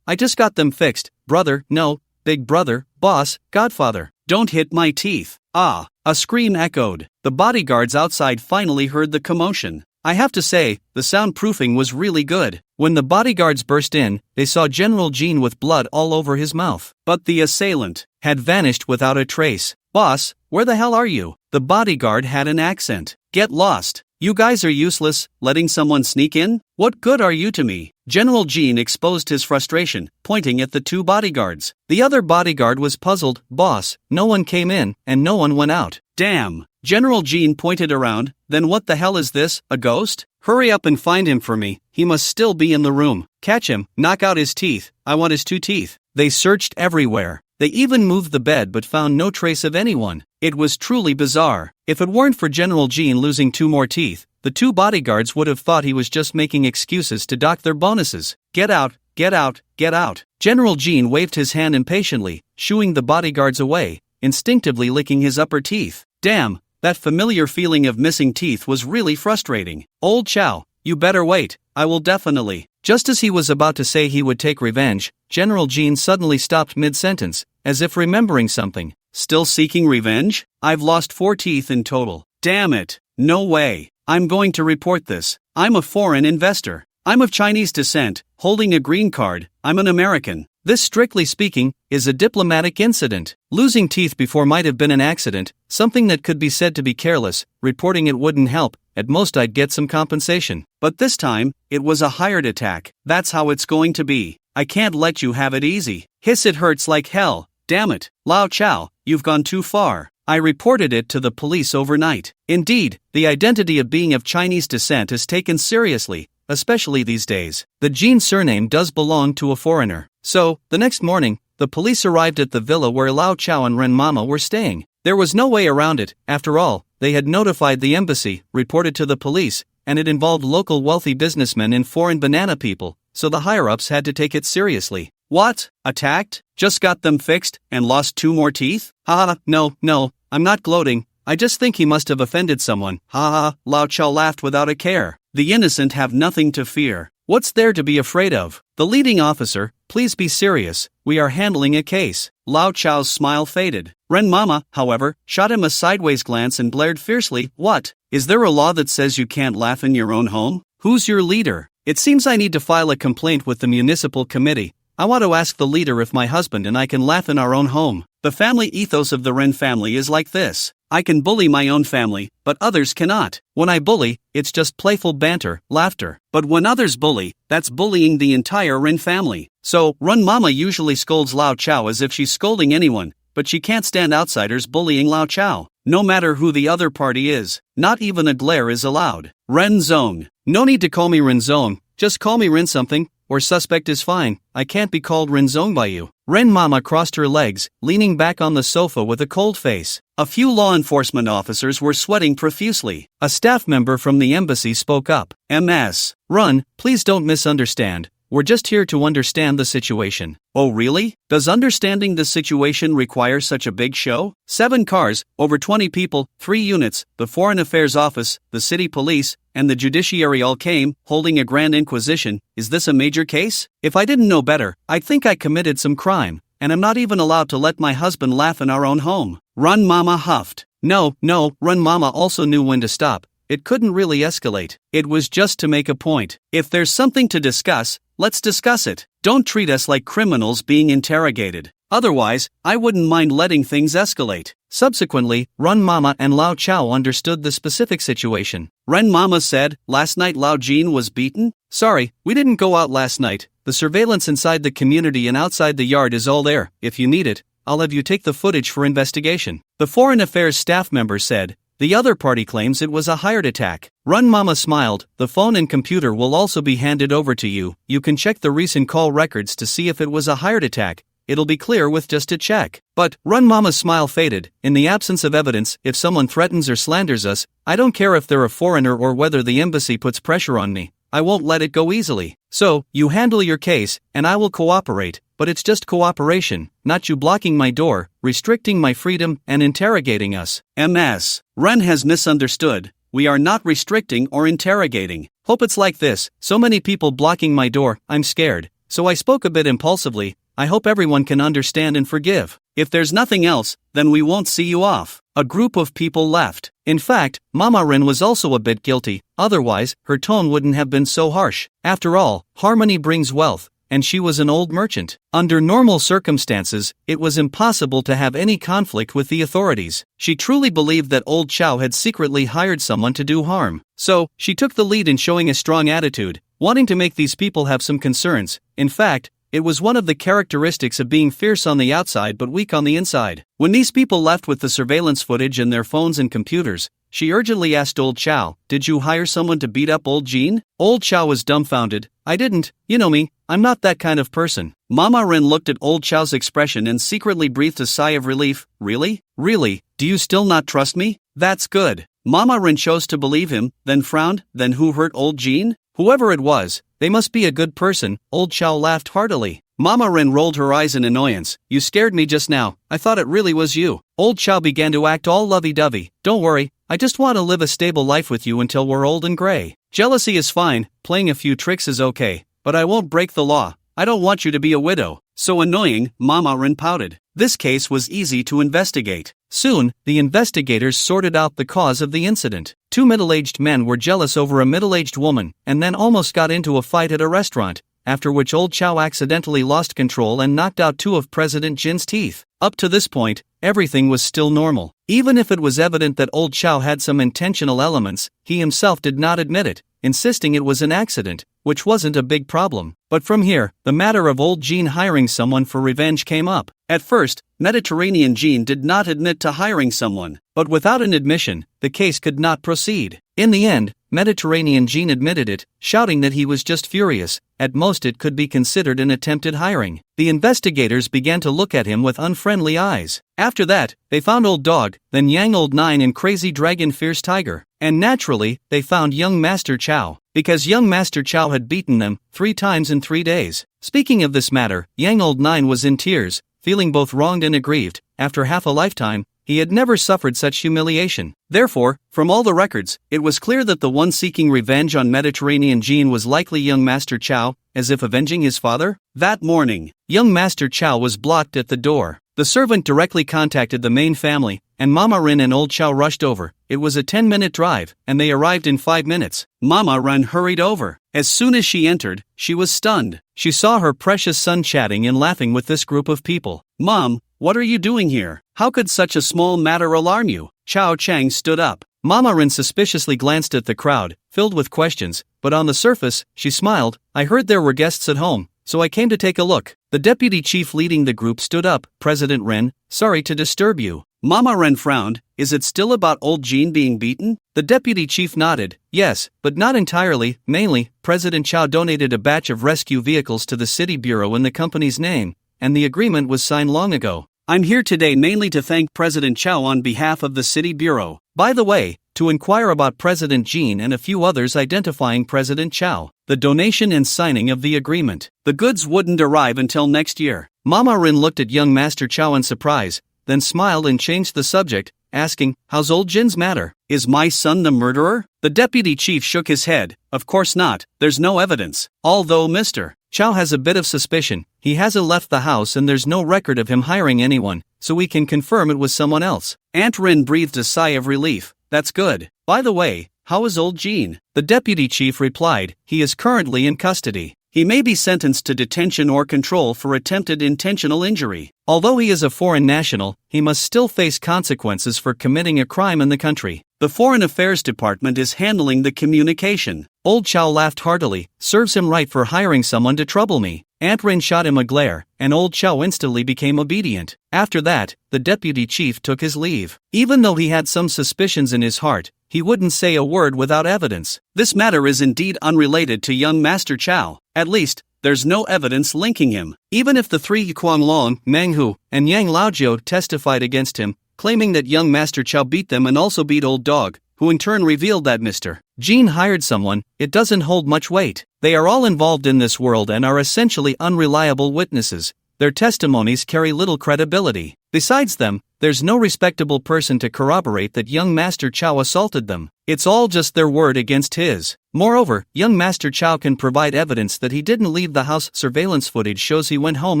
I just got them fixed. Brother, no, big brother, boss, godfather. Don't hit my teeth. Ah, a scream echoed. The bodyguards outside finally heard the commotion. I have to say, the soundproofing was really good. When the bodyguards burst in, they saw General Jean with blood all over his mouth. But the assailant had vanished without a trace. Boss, where the hell are you? The bodyguard had an accent. Get lost. You guys are useless, letting someone sneak in? What good are you to me? General Jean exposed his frustration, pointing at the 2 bodyguards. The other bodyguard was puzzled. Boss, no one came in, and no one went out. Damn. General Jean pointed around. Then what the hell is this, a ghost? Hurry up and find him for me, he must still be in the room. Catch him, knock out his teeth, I want his 2 teeth. They searched everywhere. They even moved the bed but found no trace of anyone. It was truly bizarre. If it weren't for General Jean losing 2 more teeth, the 2 bodyguards would have thought he was just making excuses to dock their bonuses. Get out, get out, get out. General Jean waved his hand impatiently, shooing the bodyguards away, instinctively licking his upper teeth. Damn, that familiar feeling of missing teeth was really frustrating. Old Chow, you better wait, I will definitely. Just as he was about to say he would take revenge, General Jean suddenly stopped mid-sentence, as if remembering something. Still seeking revenge? I've lost 4 teeth in total. Damn it. No way. I'm going to report this. I'm a foreign investor. I'm of Chinese descent, holding a green card. I'm an American. This, strictly speaking, is a diplomatic incident. Losing teeth before might have been an accident, something that could be said to be careless. Reporting it wouldn't help, at most I'd get some compensation. But this time, it was a hired attack. That's how it's going to be. I can't let you have it easy. Hiss, it hurts like hell. Damn it, Lao Chow, you've gone too far. I reported it to the police overnight. Indeed, the identity of being of Chinese descent is taken seriously, especially these days. The Jin surname does belong to a foreigner. So, the next morning, the police arrived at the villa where Lao Chow and Ren Mama were staying. There was no way around it. After all, they had notified the embassy, reported to the police, and it involved local wealthy businessmen and foreign banana people, so the higher-ups had to take it seriously. What? Attacked? Just got them fixed, and lost 2 more teeth? Haha, no, I'm not gloating. I just think he must have offended someone. Haha, Lao Chow laughed without a care. The innocent have nothing to fear. What's there to be afraid of? The leading officer, please be serious. We are handling a case. Lao Chow's smile faded. Ren Mama, however, shot him a sideways glance and blared fiercely, What? Is there a law that says you can't laugh in your own home? Who's your leader? It seems I need to file a complaint with the municipal committee. I want to ask the leader if my husband and I can laugh in our own home. The family ethos of the Ren family is like this. I can bully my own family, but others cannot. When I bully, it's just playful banter, laughter. But when others bully, that's bullying the entire Ren family. So, Ren Mama usually scolds Lao Chow as if she's scolding anyone, but she can't stand outsiders bullying Lao Chow. No matter who the other party is, not even a glare is allowed. Ren Zong. No need to call me Ren Zong, just call me Ren something, or suspect is fine. I can't be called Ren Zong by you. Ren Mama crossed her legs, leaning back on the sofa with a cold face. A few law enforcement officers were sweating profusely. A staff member from the embassy spoke up. MS. Run, please don't misunderstand. We're just here to understand the situation. Oh really? Does understanding the situation require such a big show? 7 cars, over 20 people, 3 units, the Foreign Affairs Office, the City Police, and the Judiciary all came, holding a grand inquisition. Is this a major case? If I didn't know better, I'd think I committed some crime, and I'm not even allowed to let my husband laugh in our own home. Run Mama huffed. No, Run Mama also knew when to stop. It couldn't really escalate. It was just to make a point. If there's something to discuss, let's discuss it. Don't treat us like criminals being interrogated. Otherwise, I wouldn't mind letting things escalate. Subsequently, Run Mama and Lao Chow understood the specific situation. Ren Mama said, Last night Lao Jin was beaten? Sorry, we didn't go out last night. The surveillance inside the community and outside the yard is all there. If you need it, I'll have you take the footage for investigation. The Foreign Affairs staff member said. The other party claims it was a hired attack. Run Mama smiled. The phone and computer will also be handed over to you. You can check the recent call records to see if it was a hired attack. It'll be clear with just a check. But, Run Mama's smile faded. In the absence of evidence, if someone threatens or slanders us, I don't care if they're a foreigner or whether the embassy puts pressure on me. I won't let it go easily. So, you handle your case, and I will cooperate. But it's just cooperation, not you blocking my door, restricting my freedom, and interrogating us. MS. Ren has misunderstood. We are not restricting or interrogating. Hope it's like this. So many people blocking my door, I'm scared. So I spoke a bit impulsively. I hope everyone can understand and forgive. If there's nothing else, then we won't see you off. A group of people left. In fact, Mama Ren was also a bit guilty. Otherwise, her tone wouldn't have been so harsh. After all, harmony brings wealth. And she was an old merchant. Under normal circumstances, it was impossible to have any conflict with the authorities. She truly believed that old Chow had secretly hired someone to do harm. So, she took the lead in showing a strong attitude, wanting to make these people have some concerns. In fact, it was one of the characteristics of being fierce on the outside but weak on the inside. When these people left with the surveillance footage and their phones and computers, she urgently asked Old Chow, Did you hire someone to beat up Old Jean? Old Chow was dumbfounded. I didn't, you know me, I'm not that kind of person. Mama Ren looked at Old Chow's expression and secretly breathed a sigh of relief. Really? Really? Do you still not trust me? That's good. Mama Ren chose to believe him, then frowned. Then who hurt Old Jean? Whoever it was, they must be a good person. Old Chow laughed heartily. Mama Ren rolled her eyes in annoyance. You scared me just now. I thought it really was you. Old Chow began to act all lovey-dovey. Don't worry, I just want to live a stable life with you until we're old and gray. Jealousy is fine, playing a few tricks is okay, but I won't break the law. I don't want you to be a widow. So annoying, Mama Ren pouted. This case was easy to investigate. Soon, the investigators sorted out the cause of the incident. 2 middle-aged men were jealous over a middle-aged woman, and then almost got into a fight at a restaurant. after which old Chow accidentally lost control and knocked out two of President Jin's teeth. Up to this point, everything was still normal. Even if it was evident that old Chow had some intentional elements, he himself did not admit it, insisting it was an accident, which wasn't a big problem. But from here, the matter of old Jin hiring someone for revenge came up. At first, Mediterranean Jin did not admit to hiring someone, but without an admission, the case could not proceed. In the end, Mediterranean Jin admitted it, shouting that he was just furious. At most it could be considered an attempted hiring. The investigators began to look at him with unfriendly eyes. After that, they found Old Dog, then Yang Old Nine and Crazy Dragon Fierce Tiger. And naturally, they found young Master Chow, because young Master Chow had beaten them 3 times in 3 days. Speaking of this matter, Yang Old Nine was in tears, feeling both wronged and aggrieved. After half a lifetime, he had never suffered such humiliation. Therefore, from all the records, it was clear that the one seeking revenge on Mediterranean Jin was likely young Master Chow, as if avenging his father. That morning, young Master Chow was blocked at the door. The servant directly contacted the main family, and Mama Rin and old Chow rushed over. It was a 10-minute drive, and they arrived in 5 minutes. Mama Rin hurried over. As soon as she entered, she was stunned. She saw her precious son chatting and laughing with this group of people. "Mom, what are you doing here? How could such a small matter alarm you?" Chow Chang stood up. Mama Rin suspiciously glanced at the crowd, filled with questions, but on the surface, she smiled. "I heard there were guests at home, so I came to take a look." The deputy chief leading the group stood up. "President Ren, sorry to disturb you." Mama Ren frowned. "Is it still about old Jean being beaten?" The deputy chief nodded. "Yes, but not entirely. Mainly, President Chow donated a batch of rescue vehicles to the city bureau in the company's name, and the agreement was signed long ago. I'm here today mainly to thank President Chow on behalf of the city bureau. By the way, to inquire about President Jean and a few others identifying President Chow. The donation and signing of the agreement. The goods wouldn't arrive until next year." Mama Rin looked at young Master Chow in surprise, then smiled and changed the subject, asking, "How's old Jin's matter? Is my son the murderer?" The deputy chief shook his head. "Of course not, there's no evidence. Although Mr. Chow has a bit of suspicion. He hasn't left the house and there's no record of him hiring anyone, so we can confirm it was someone else." Aunt Rin breathed a sigh of relief. "That's good. By the way, how is old Jean?" The deputy chief replied, "He is currently in custody. He may be sentenced to detention or control for attempted intentional injury. Although he is a foreign national, he must still face consequences for committing a crime in the country. The Foreign Affairs Department is handling the communication." Old Chow laughed heartily. "Serves him right for hiring someone to trouble me." Aunt Rin shot him a glare, and old Chow instantly became obedient. After that, the deputy chief took his leave. Even though he had some suspicions in his heart, he wouldn't say a word without evidence. This matter is indeed unrelated to young Master Chow. At least, there's no evidence linking him. Even if the 3 Kwang Long, Manhwa, and Yang Laojiao testified against him, claiming that young Master Chow beat them and also beat Old Dog, who in turn revealed that Mr. Jean hired someone, it doesn't hold much weight. They are all involved in this world and are essentially unreliable witnesses. Their testimonies carry little credibility. Besides them, there's no respectable person to corroborate that young Master Chow assaulted them. It's all just their word against his. Moreover, young Master Chow can provide evidence that he didn't leave the house. Surveillance footage shows he went home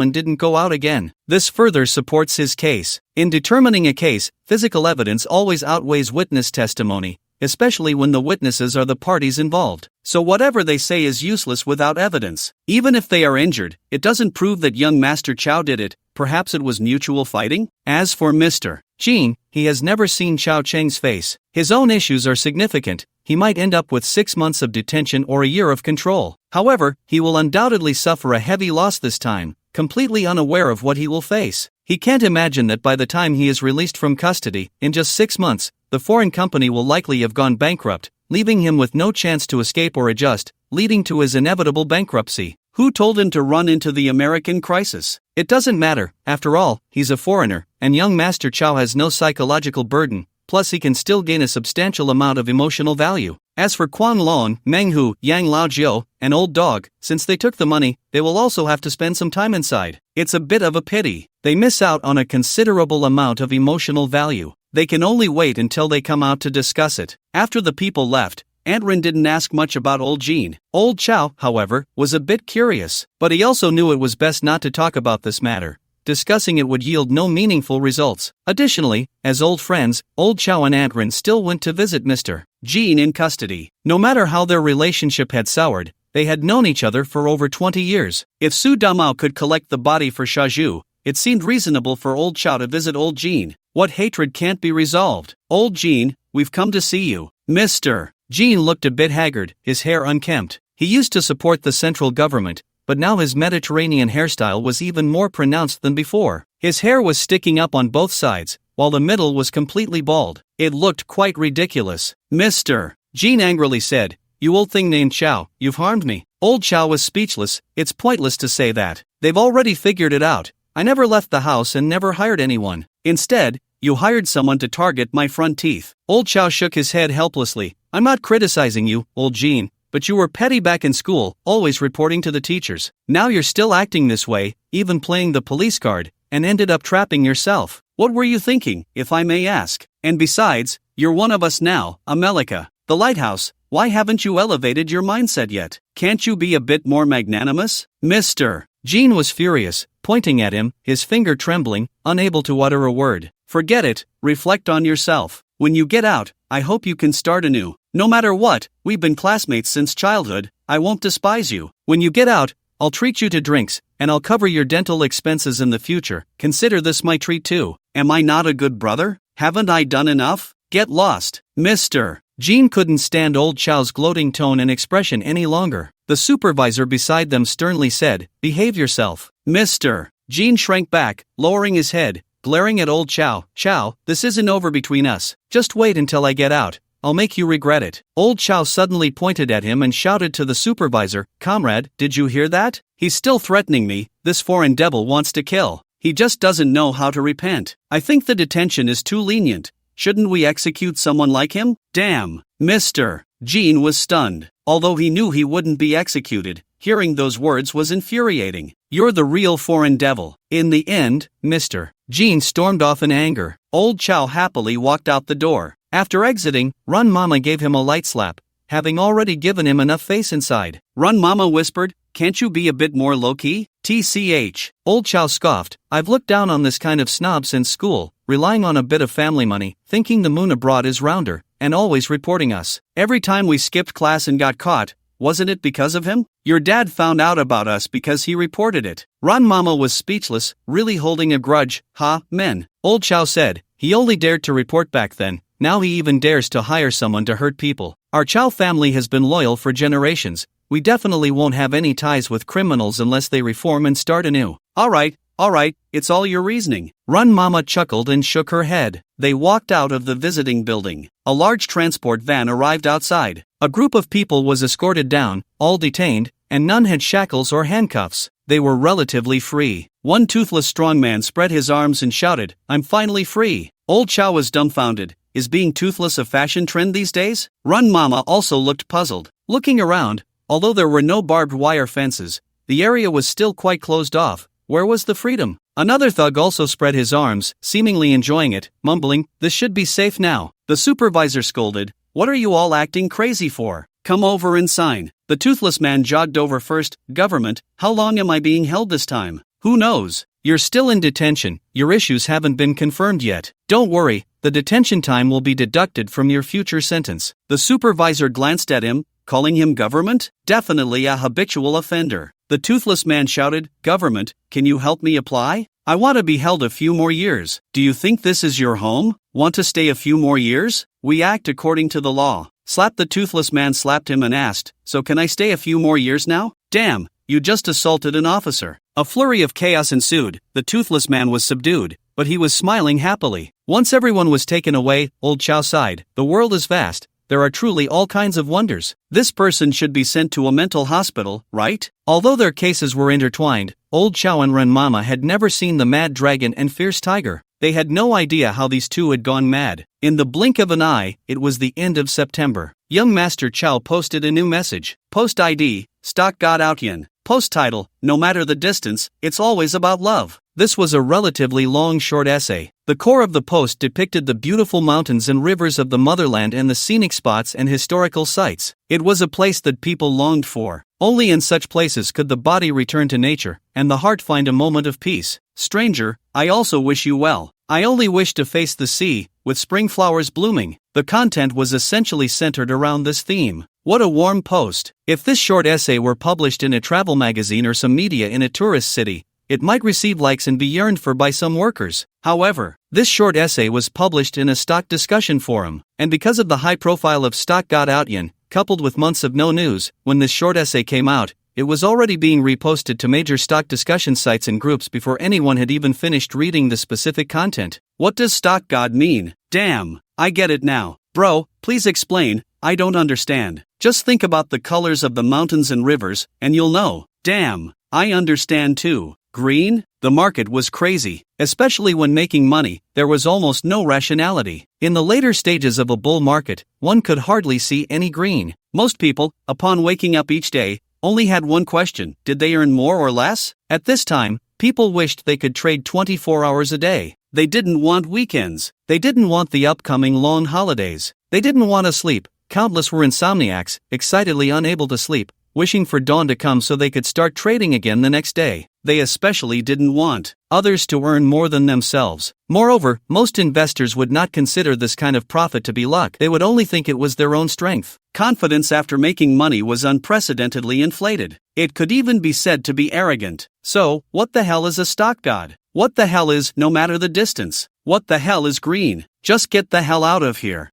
and didn't go out again. This further supports his case. In determining a case, physical evidence always outweighs witness testimony, especially when the witnesses are the parties involved. So whatever they say is useless without evidence. Even if they are injured, it doesn't prove that young Master Chow did it. Perhaps it was mutual fighting? As for Mr. Jean, he has never seen Chow Cheng's face. His own issues are significant. He might end up with 6 months of detention or a year of control. However, he will undoubtedly suffer a heavy loss this time, completely unaware of what he will face. He can't imagine that by the time he is released from custody, in just 6 months, the foreign company will likely have gone bankrupt, leaving him with no chance to escape or adjust, leading to his inevitable bankruptcy. Who told him to run into the American crisis? It doesn't matter. After all, he's a foreigner, and young Master Chow has no psychological burden, plus he can still gain a substantial amount of emotional value. As for Quan Long, Manhwa, Yang Laojiao, and Old Dog, since they took the money, they will also have to spend some time inside. It's a bit of a pity. They miss out on a considerable amount of emotional value. They can only wait until they come out to discuss it. After the people left, Aunt Rin didn't ask much about old Jean. Old Chow, however, was a bit curious, but he also knew it was best not to talk about this matter. Discussing it would yield no meaningful results. Additionally, as old friends, Old Chow and Aunt Rin still went to visit Mr. Jean in custody. No matter how their relationship had soured, They had known each other for over 20 years. If Su Damao could collect the body for Shaju, it seemed reasonable for old Chow to visit old Jean. What hatred can't be resolved? Old Jean, we've come to see you. Mr. Jean looked a bit haggard, his hair unkempt. He used to support the central government, but now his Mediterranean hairstyle was even more pronounced than before. His hair was sticking up on both sides, while the middle was completely bald. It looked quite ridiculous. Mr. Jean angrily said, "You old thing named Chow, you've harmed me." Old Chow was speechless. It's pointless to say that. They've already figured it out. I never left the house and never hired anyone. Instead, you hired someone to target my front teeth. Old Chow shook his head helplessly. I'm not criticizing you, old Jean, but you were petty back in school, always reporting to the teachers. Now you're still acting this way, even playing the police guard, and ended up trapping yourself. What were you thinking, if I may ask? And besides, you're one of us now, Amelika. The lighthouse, why haven't you elevated your mindset yet? Can't you be a bit more magnanimous? Mr. Jean was furious, pointing at him, his finger trembling, unable to utter a word. Forget it, reflect on yourself. When you get out, I hope you can start anew. No matter what, we've been classmates since childhood, I won't despise you. When you get out, I'll treat you to drinks, and I'll cover your dental expenses in the future. Consider this my treat too. Am I not a good brother? Haven't I done enough? Get lost. Mr. Jean couldn't stand old Chow's gloating tone and expression any longer. The supervisor beside them sternly said, "Behave yourself." Mr. Jean shrank back, lowering his head, glaring at old Chow. "Chow, this isn't over between us. Just wait until I get out. I'll make you regret it." Old Chow suddenly pointed at him and shouted to the supervisor, "Comrade, did you hear that? He's still threatening me. This foreign devil wants to kill. He just doesn't know how to repent. I think the detention is too lenient. Shouldn't we execute someone like him?" Damn. Mr. Jean was stunned. Although he knew he wouldn't be executed, hearing those words was infuriating. You're the real foreign devil. In the end, Mr. Jean stormed off in anger. Old Chow happily walked out the door. After exiting, Run Mama gave him a light slap, having already given him enough face inside. Run Mama whispered, "Can't you be a bit more low-key?" TCH. Old Chow scoffed, "I've looked down on this kind of snob since school, relying on a bit of family money, thinking the moon abroad is rounder, and always reporting us. Every time we skipped class and got caught, wasn't it because of him? Your dad found out about us because he reported it." Run Mama was speechless, really holding a grudge. "Ha, men." Old Chow said, "He only dared to report back then. Now he even dares to hire someone to hurt people. Our Chow family has been loyal for generations. We definitely won't have any ties with criminals unless they reform and start anew." Alright, it's all your reasoning. Run Mama chuckled and shook her head. They walked out of the visiting building. A large transport van arrived outside. A group of people was escorted down, all detained, and none had shackles or handcuffs. They were relatively free. One toothless strong man spread his arms and shouted, "I'm finally free." Old Chow was dumbfounded. Is being toothless a fashion trend these days? Run Mama also looked puzzled. Looking around, although there were no barbed wire fences, the area was still quite closed off. Where was the freedom? Another thug also spread his arms, seemingly enjoying it, mumbling, "This should be safe now." The supervisor scolded, "What are you all acting crazy for? Come over and sign." The toothless man jogged over first. "Government, how long am I being held this time?" "Who knows? You're still in detention. Your issues haven't been confirmed yet. Don't worry, the detention time will be deducted from your future sentence." The supervisor glanced at him, calling him government? Definitely a habitual offender. The toothless man shouted, "Government, can you help me apply? I want to be held a few more years." "Do you think this is your home? Want to stay a few more years? We act according to the law." The toothless man slapped him and asked, "So can I stay a few more years now?" "Damn, you just assaulted an officer." A flurry of chaos ensued. The toothless man was subdued, but he was smiling happily. Once everyone was taken away, Old Chow sighed. The world is vast. There are truly all kinds of wonders. This person should be sent to a mental hospital, right? Although their cases were intertwined, Old Chow and Ren Mama had never seen the mad dragon and fierce tiger. They had no idea how these two had gone mad. In the blink of an eye, it was the end of September. Young Master Chow posted a new message. Post ID, stock got out yen. Post title, no matter the distance, it's always about love. This was a relatively long short essay. The core of the post depicted the beautiful mountains and rivers of the motherland and the scenic spots and historical sites. It was a place that people longed for. Only in such places could the body return to nature, and the heart find a moment of peace. Stranger, I also wish you well. I only wish to face the sea, with spring flowers blooming. The content was essentially centered around this theme. What a warm post. If this short essay were published in a travel magazine or some media in a tourist city, it might receive likes and be yearned for by some workers. However, this short essay was published in a stock discussion forum, and because of the high profile of stock got out yen, coupled with months of no news, when this short essay came out, it was already being reposted to major stock discussion sites and groups before anyone had even finished reading the specific content. What does stock god mean? Damn, I get it now. Bro, please explain, I don't understand. Just think about the colors of the mountains and rivers, and you'll know. Damn, I understand too. Green? The market was crazy, especially when making money, there was almost no rationality. In the later stages of a bull market, one could hardly see any green. Most people, upon waking up each day, only had one question: did they earn more or less? At this time, people wished they could trade 24 hours a day. They didn't want weekends. They didn't want the upcoming long holidays. They didn't want to sleep. Countless were insomniacs, excitedly unable to sleep, wishing for dawn to come so they could start trading again the next day. They especially didn't want others to earn more than themselves. Moreover, most investors would not consider this kind of profit to be luck. They would only think it was their own strength. Confidence after making money was unprecedentedly inflated. It could even be said to be arrogant. So, what the hell is a stock god? What the hell is, no matter the distance? What the hell is green? Just get the hell out of here.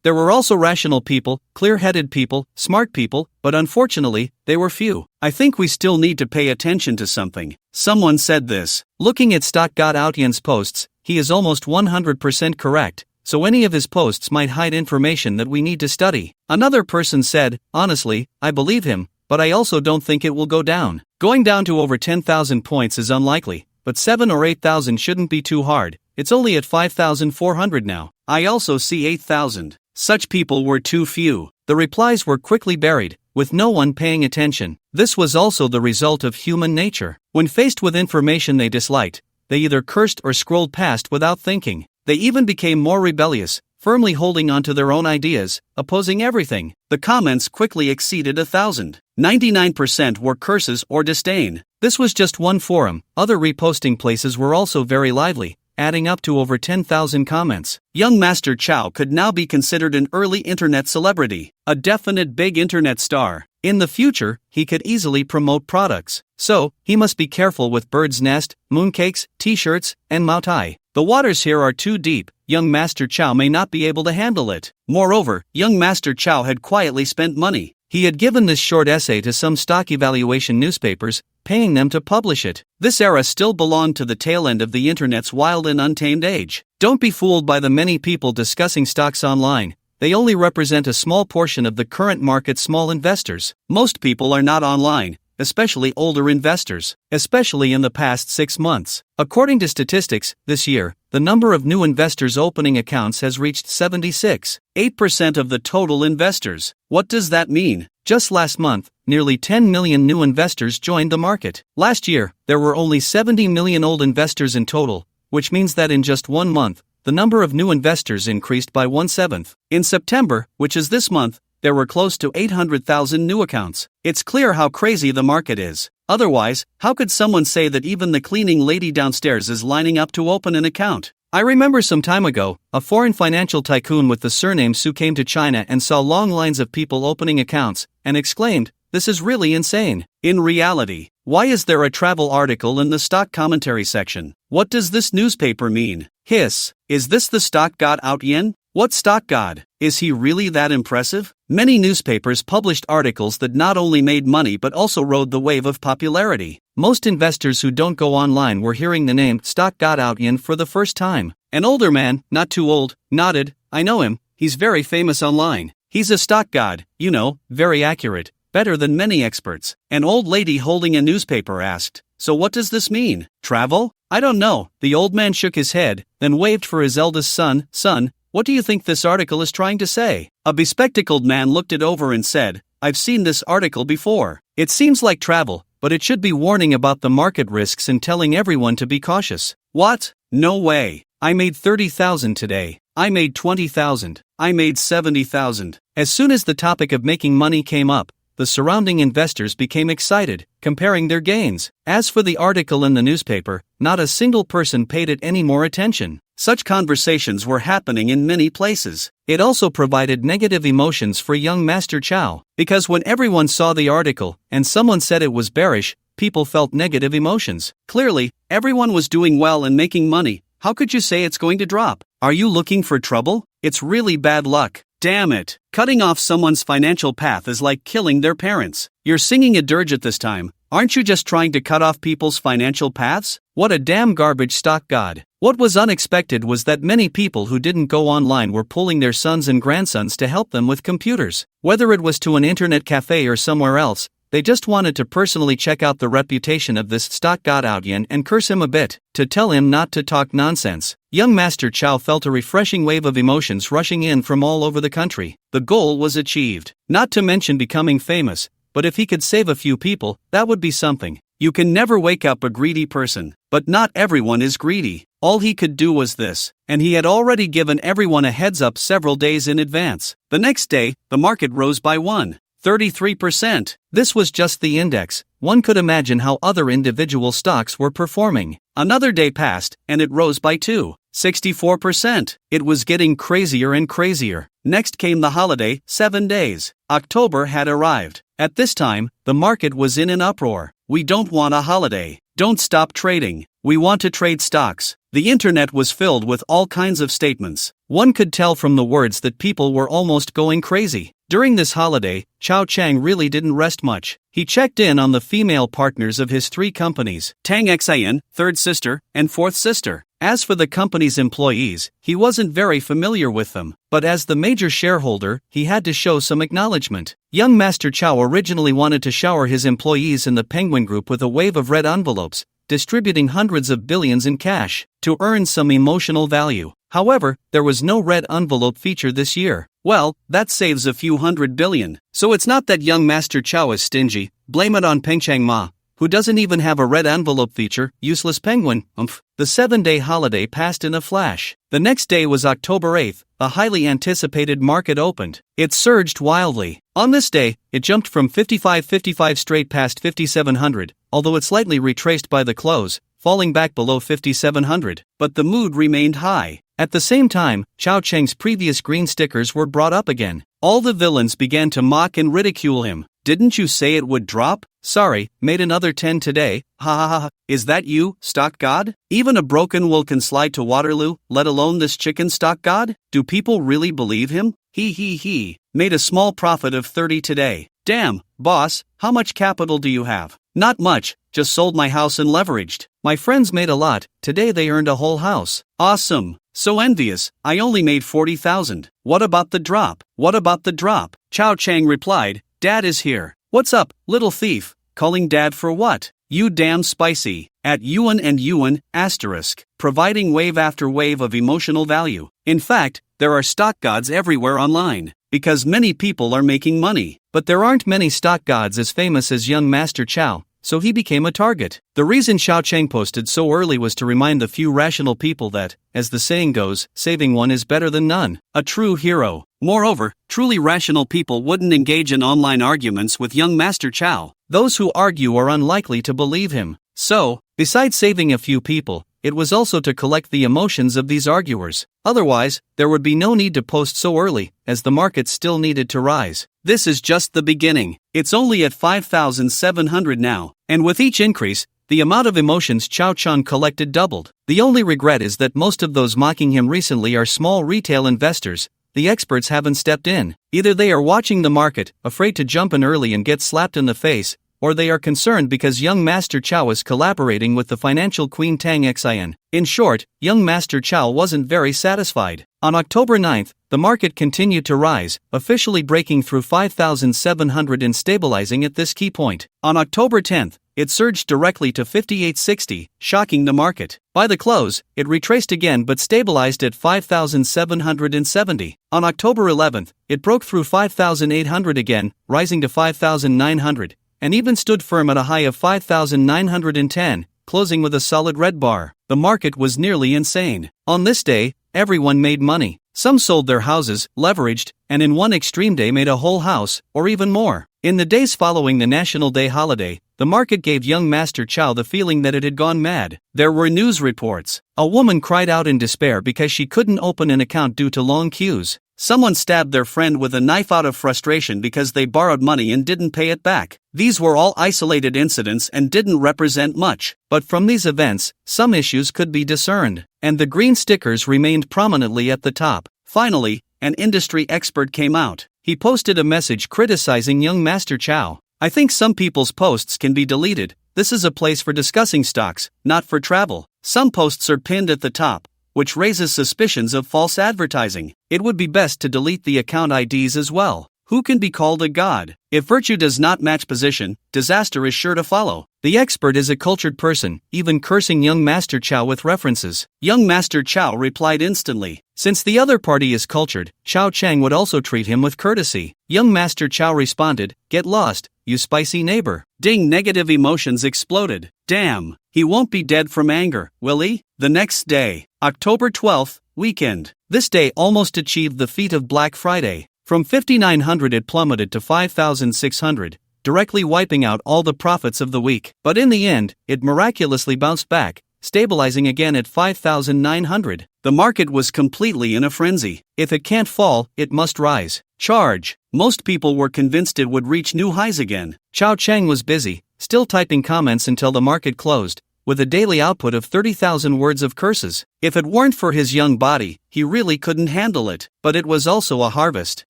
There were also rational people, clear-headed people, smart people, but unfortunately, they were few. I think we still need to pay attention to something. Someone said this. Looking at stock god out yen's posts, he is almost 100% correct, so any of his posts might hide information that we need to study. Another person said, honestly, I believe him, but I also don't think it will go down. Going down to over 10,000 points is unlikely, but 7 or 8,000 shouldn't be too hard. It's only at 5,400 now. I also see 8,000. Such people were too few. The replies were quickly buried, with no one paying attention. This was also the result of human nature. When faced with information they disliked, they either cursed or scrolled past without thinking. They even became more rebellious, firmly holding onto their own ideas, opposing everything. The comments quickly exceeded 1,000. 99% were curses or disdain. This was just one forum. Other reposting places were also very lively, adding up to over 10,000 comments. Young Master Chow could now be considered an early internet celebrity, a definite big internet star. In the future, he could easily promote products. So, he must be careful with bird's nest, mooncakes, t-shirts, and Mao Tai. The waters here are too deep. Young Master Chow may not be able to handle it. Moreover, young Master Chow had quietly spent money. He had given this short essay to some stock evaluation newspapers, paying them to publish it. This era still belonged to the tail end of the internet's wild and untamed age. Don't be fooled by the many people discussing stocks online. They only represent a small portion of the current market's small investors. Most people are not online, especially older investors, especially in the past 6 months. According to statistics, this year, the number of new investors opening accounts has reached 76.8% of the total investors. What does that mean? Just last month, nearly 10 million new investors joined the market. Last year, there were only 70 million old investors in total, which means that in just 1 month, the number of new investors increased by 1/7. In September, which is this month, there were close to 800,000 new accounts. It's clear how crazy the market is. Otherwise, how could someone say that even the cleaning lady downstairs is lining up to open an account? I remember some time ago, a foreign financial tycoon with the surname Su came to China and saw long lines of people opening accounts, and exclaimed, "This is really insane." In reality, why is there a travel article in the stock commentary section? What does this newspaper mean? Hiss, is this the stock god out yen? What stock god? Is he really that impressive? Many newspapers published articles that not only made money but also rode the wave of popularity. Most investors who don't go online were hearing the name stock god out yen for the first time. An older man, not too old, nodded, "I know him, he's very famous online. He's a stock god, you know, very accurate, better than many experts." An old lady holding a newspaper asked, "So what does this mean? Travel?" "I don't know." The old man shook his head, then waved for his eldest son. "Son, what do you think this article is trying to say?" A bespectacled man looked it over and said, "I've seen this article before. It seems like travel, but it should be warning about the market risks and telling everyone to be cautious." "What? No way. I made 30,000 today. I made 20,000. I made 70,000. As soon as the topic of making money came up, the surrounding investors became excited, comparing their gains. As for the article in the newspaper, not a single person paid it any more attention. Such conversations were happening in many places. It also provided negative emotions for young Master Chow, because when everyone saw the article, and someone said it was bearish, people felt negative emotions. Clearly, everyone was doing well and making money. How could you say it's going to drop? Are you looking for trouble? It's really bad luck. Damn it. Cutting off someone's financial path is like killing their parents. You're singing a dirge at this time. Aren't you just trying to cut off people's financial paths? What a damn garbage stock god. What was unexpected was that many people who didn't go online were pulling their sons and grandsons to help them with computers. Whether it was to an internet cafe or somewhere else, they just wanted to personally check out the reputation of this stock god Auntie and curse him a bit, to tell him not to talk nonsense. Young Master Chow felt a refreshing wave of emotions rushing in from all over the country. The goal was achieved. Not to mention becoming famous, but if he could save a few people, that would be something. You can never wake up a greedy person, but not everyone is greedy. All he could do was this, and he had already given everyone a heads up several days in advance. The next day, the market rose by 1.33%. This was just the index. One could imagine how other individual stocks were performing. Another day passed, and it rose by 2.64%. It was getting crazier and crazier. Next came the holiday, 7 days. October had arrived. At this time, the market was in an uproar. We don't want a holiday. Don't stop trading. We want to trade stocks. The internet was filled with all kinds of statements. One could tell from the words that people were almost going crazy. During this holiday, Chow Chang really didn't rest much. He checked in on the female partners of his 3 companies, Tang Xian, third sister, and fourth sister. As for the company's employees, he wasn't very familiar with them, but as the major shareholder, he had to show some acknowledgement. Young Master Chow originally wanted to shower his employees in the Penguin Group with a wave of red envelopes, distributing hundreds of billions in cash, to earn some emotional value. However, there was no red envelope feature this year. Well, that saves a few $100 billion. So it's not that young Master Chow is stingy, blame it on Peng Chang Ma, who doesn't even have a red envelope feature, useless penguin, The 7-day holiday passed in a flash. The next day was October 8th, a highly anticipated market opened. It surged wildly. On this day, it jumped from 55.55 straight past 5,700, although it slightly retraced by the close, falling back below 5,700, but the mood remained high. At the same time, Chow Chang's previous green stickers were brought up again. All the villains began to mock and ridicule him. Didn't you say it would drop? Sorry, made another 10 today, ha ha ha. Is that you, stock god? Even a broken wool can slide to Waterloo, let alone this chicken stock god? Do people really believe him? He. Made a small profit of 30 today. Damn, boss, how much capital do you have? Not much, just sold my house and leveraged. My friends made a lot, today they earned a whole house. Awesome. So envious, I only made 40,000. What about the drop? What about the drop? Chow Chang replied, Dad is here. What's up, little thief? Calling Dad for what? You damn spicy. At Yuan and Yuan, asterisk. Providing wave after wave of emotional value. In fact, there are stock gods everywhere online, because many people are making money. But there aren't many stock gods as famous as young Master Chow, so he became a target. The reason Chow Chang posted so early was to remind the few rational people that, as the saying goes, saving one is better than none. A true hero. Moreover, truly rational people wouldn't engage in online arguments with young Master Chow. Those who argue are unlikely to believe him. So, besides saving a few people, it was also to collect the emotions of these arguers. Otherwise, there would be no need to post so early, as the market still needed to rise. This is just the beginning. It's only at 5,700 now, and with each increase, the amount of emotions Chow Chang collected doubled. The only regret is that most of those mocking him recently are small retail investors. The experts haven't stepped in. Either they are watching the market, afraid to jump in early and get slapped in the face, or they are concerned because young Master Chow is collaborating with the financial queen Tang Xian. In short, young Master Chow wasn't very satisfied. On October 9th, the market continued to rise, officially breaking through 5,700 and stabilizing at this key point. On October 10th, it surged directly to 5860, shocking the market. By the close, it retraced again but stabilized at 5,770. On October 11th, it broke through 5,800 again, rising to 5,900, and even stood firm at a high of 5,910, closing with a solid red bar. The market was nearly insane. On this day, everyone made money. Some sold their houses, leveraged, and in one extreme day made a whole house, or even more. In the days following the National Day holiday, the market gave young Master Chow the feeling that it had gone mad. There were news reports. A woman cried out in despair because she couldn't open an account due to long queues. Someone stabbed their friend with a knife out of frustration because they borrowed money and didn't pay it back. These were all isolated incidents and didn't represent much, but from these events, some issues could be discerned, and the green stickers remained prominently at the top. Finally, an industry expert came out. He posted a message criticizing young Master Chow. I think some people's posts can be deleted. This is a place for discussing stocks, not for travel. Some posts are pinned at the top, which raises suspicions of false advertising. It would be best to delete the account IDs as well. Who can be called a god? If virtue does not match position, disaster is sure to follow. The expert is a cultured person, even cursing young Master Chow with references. Young Master Chow replied instantly. Since the other party is cultured, Chow Chang would also treat him with courtesy. Young Master Chow responded, "Get lost, you spicy neighbor." Ding, negative emotions exploded. Damn, he won't be dead from anger, will he? The next day, October 12th, weekend. This day almost achieved the feat of Black Friday. From 5,900 it plummeted to 5,600, directly wiping out all the profits of the week. But in the end, it miraculously bounced back, stabilizing again at 5,900. The market was completely in a frenzy. If it can't fall, it must rise. Charge. Most people were convinced it would reach new highs again. Chow Chang was busy, still typing comments until the market closed, with a daily output of 30,000 words of curses. If it weren't for his young body, he really couldn't handle it. But it was also a harvest.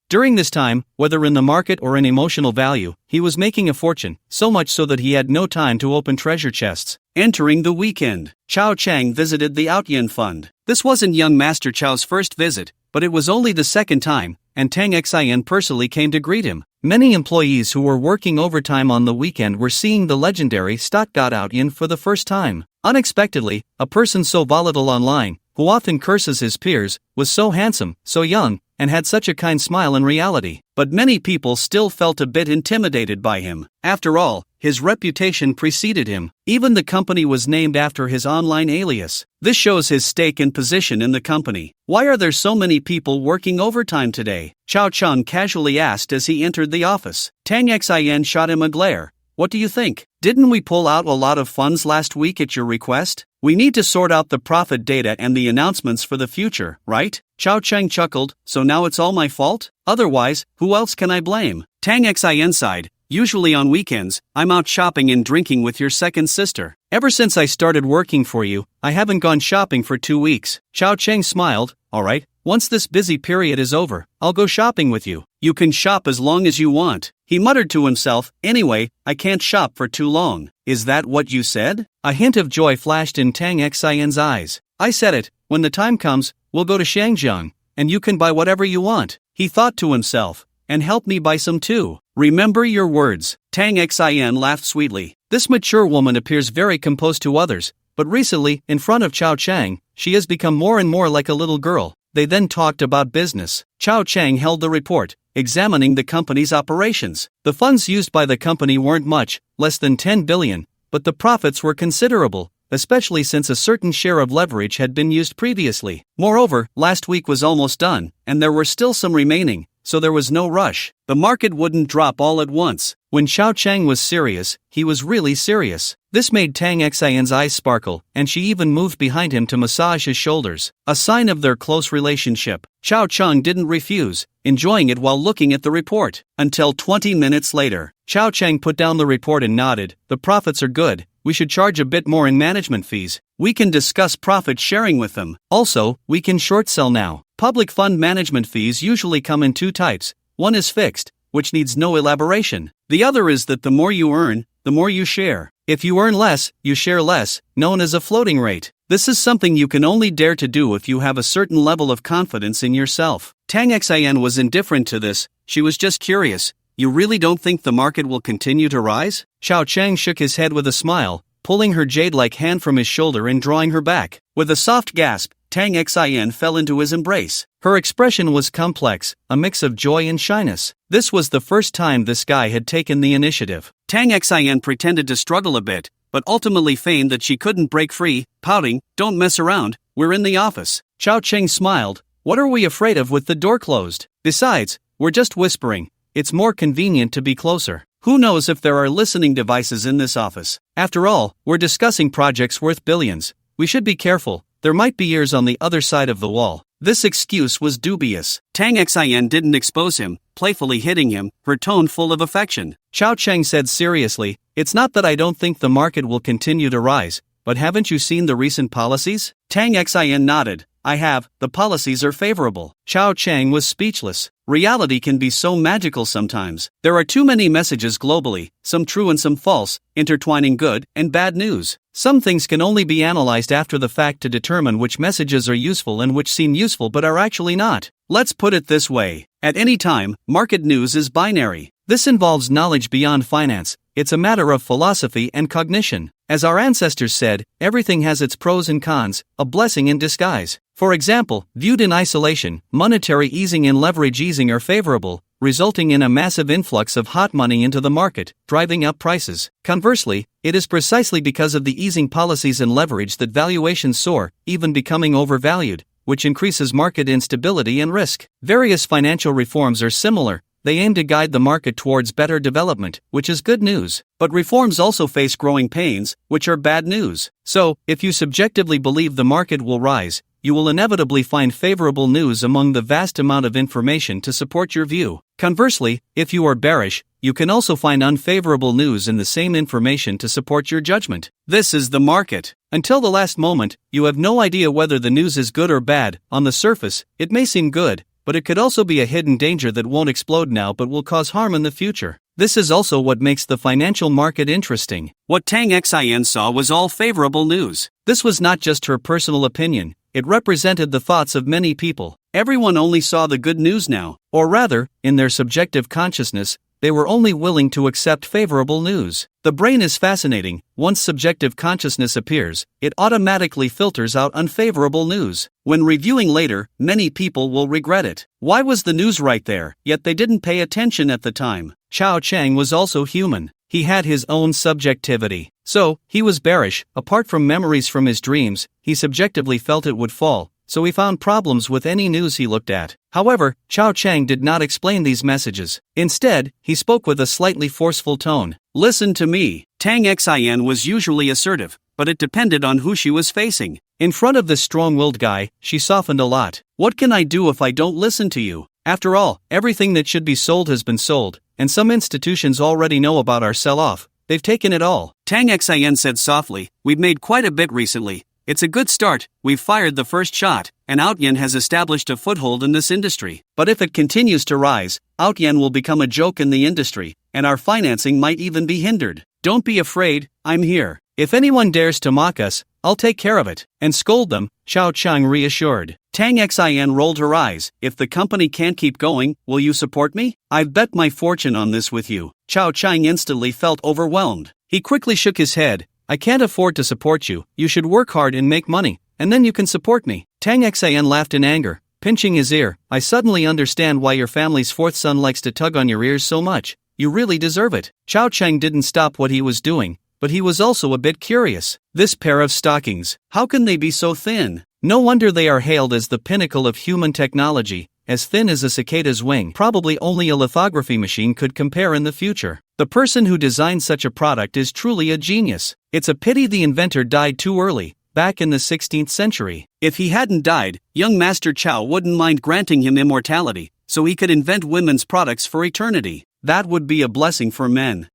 During this time, whether in the market or in emotional value, he was making a fortune, so much so that he had no time to open treasure chests. Entering the weekend, Chow Chang visited the Outyin Fund. This wasn't young Master Chow's first visit, but it was only the second time, and Tang Xian personally came to greet him. Many employees who were working overtime on the weekend were seeing the legendary stock god Outyin for the first time. Unexpectedly, a person so volatile online, who often curses his peers, was so handsome, so young, and had such a kind smile in reality. But many people still felt a bit intimidated by him. After all, his reputation preceded him. Even the company was named after his online alias. This shows his stake and position in the company. Why are there so many people working overtime today? Chow Chang casually asked as he entered the office. Tang Xian shot him a glare. What do you think? Didn't we pull out a lot of funds last week at your request? We need to sort out the profit data and the announcements for the future, right? Chow Chang chuckled, so now it's all my fault? Otherwise, who else can I blame? Tang Xian sighed. Usually on weekends, I'm out shopping and drinking with your second sister. Ever since I started working for you, I haven't gone shopping for 2 weeks. Chow Chang smiled. Alright, once this busy period is over, I'll go shopping with you. You can shop as long as you want. He muttered to himself, anyway, I can't shop for too long. Is that what you said? A hint of joy flashed in Tang Xian's eyes. I said it. When the time comes, we'll go to Shangjiang, and you can buy whatever you want. He thought to himself, and help me buy some too. Remember your words. Tang Xian laughed sweetly. This mature woman appears very composed to others, but recently, in front of Chow Chang, she has become more and more like a little girl. They then talked about business. Chow Chang held the report, examining the company's operations. The funds used by the company weren't much, less than 10 billion, but the profits were considerable, especially since a certain share of leverage had been used previously. Moreover, last week was almost done, and there were still some remaining, so there was no rush. The market wouldn't drop all at once. When Chow Chang was serious, he was really serious. This made Tang Xian's eyes sparkle, and she even moved behind him to massage his shoulders, a sign of their close relationship. Chow Chang didn't refuse, enjoying it while looking at the report. Until 20 minutes later, Chow Chang put down the report and nodded. The profits are good. We should charge a bit more in management fees. We can discuss profit sharing with them. Also, we can short sell now. Public fund management fees usually come in 2 types. One is fixed, which needs no elaboration. The other is that the more you earn, the more you share. If you earn less, you share less, known as a floating rate. This is something you can only dare to do if you have a certain level of confidence in yourself. Tang Xian was indifferent to this. She was just curious. You really don't think the market will continue to rise? Chow Chang shook his head with a smile, pulling her jade-like hand from his shoulder and drawing her back. With a soft gasp, Tang Xian fell into his embrace. Her expression was complex, a mix of joy and shyness. This was the first time this guy had taken the initiative. Tang Xian pretended to struggle a bit, but ultimately feigned that she couldn't break free, pouting, "Don't mess around, we're in the office." Chow Chang smiled. What are we afraid of with the door closed? Besides, we're just whispering. it's more convenient to be closer. Who knows if there are listening devices in this office? After all, we're discussing projects worth billions. We should be careful, there might be ears on the other side of the wall. This excuse was dubious. Tang Xin didn't expose him, playfully hitting him, her tone full of affection. Chao Cheng said seriously, "It's not that I don't think the market will continue to rise, but haven't you seen the recent policies?" Tang Xin nodded. "I have, the policies are favorable." Chao Cheng was speechless. Reality can be so magical sometimes. There are too many messages globally, some true and some false, intertwining good and bad news. Some things can only be analyzed after the fact to determine which messages are useful and which seem useful but are actually not. Let's put it this way. At any time, market news is binary. This involves knowledge beyond finance. It's a matter of philosophy and cognition. As our ancestors said, everything has its pros and cons, a blessing in disguise. For example, viewed in isolation, monetary easing and leverage easing are favorable, resulting in a massive influx of hot money into the market, driving up prices. Conversely, it is precisely because of the easing policies and leverage that valuations soar, even becoming overvalued, which increases market instability and risk. Various financial reforms are similar. They aim to guide the market towards better development, which is good news. But reforms also face growing pains, which are bad news. So, if you subjectively believe the market will rise, you will inevitably find favorable news among the vast amount of information to support your view. Conversely, if you are bearish, you can also find unfavorable news in the same information to support your judgment. This is the market. Until the last moment, you have no idea whether the news is good or bad. On the surface, it may seem good, but it could also be a hidden danger that won't explode now but will cause harm in the future. This is also what makes the financial market interesting. What Tang Xin saw was all favorable news. This was not just her personal opinion, it represented the thoughts of many people. Everyone only saw the good news now, or rather, in their subjective consciousness, they were only willing to accept favorable news. The brain is fascinating. Once subjective consciousness appears, it automatically filters out unfavorable news. When reviewing later, many people will regret it. Why was the news right there, yet they didn't pay attention at the time? Chao Cheng was also human. He had his own subjectivity. So, he was bearish. Apart from memories from his dreams, he subjectively felt it would fall, so he found problems with any news he looked at. However, Chao Cheng did not explain these messages. Instead, he spoke with a slightly forceful tone. "Listen to me." Tang Xin was usually assertive, but it depended on who she was facing. In front of this strong-willed guy, she softened a lot. "What can I do if I don't listen to you? After all, everything that should be sold has been sold, and some institutions already know about our sell-off. They've taken it all." Tang Xin said softly, "We've made quite a bit recently. It's a good start, we've fired the first shot, and Outyen has established a foothold in this industry. But if it continues to rise, Outyen will become a joke in the industry, and our financing might even be hindered. Don't be afraid, I'm here. If anyone dares to mock us, I'll take care of it." And scold them, Chao Cheng reassured. Tang Xin rolled her eyes. "If the company can't keep going, will you support me? I've bet my fortune on this with you." Chao Cheng instantly felt overwhelmed. He quickly shook his head. "I can't afford to support you. You should work hard and make money, and then you can support me." Tang Xin laughed in anger, pinching his ear. "I suddenly understand why your family's fourth son likes to tug on your ears so much. You really deserve it." Chao Cheng didn't stop what he was doing, but he was also a bit curious. This pair of stockings, how can they be so thin? No wonder they are hailed as the pinnacle of human technology, as thin as a cicada's wing. Probably only a lithography machine could compare in the future. The person who designed such a product is truly a genius. It's a pity the inventor died too early, back in the 16th century. If he hadn't died, young Master Chow wouldn't mind granting him immortality, so he could invent women's products for eternity. That would be a blessing for men.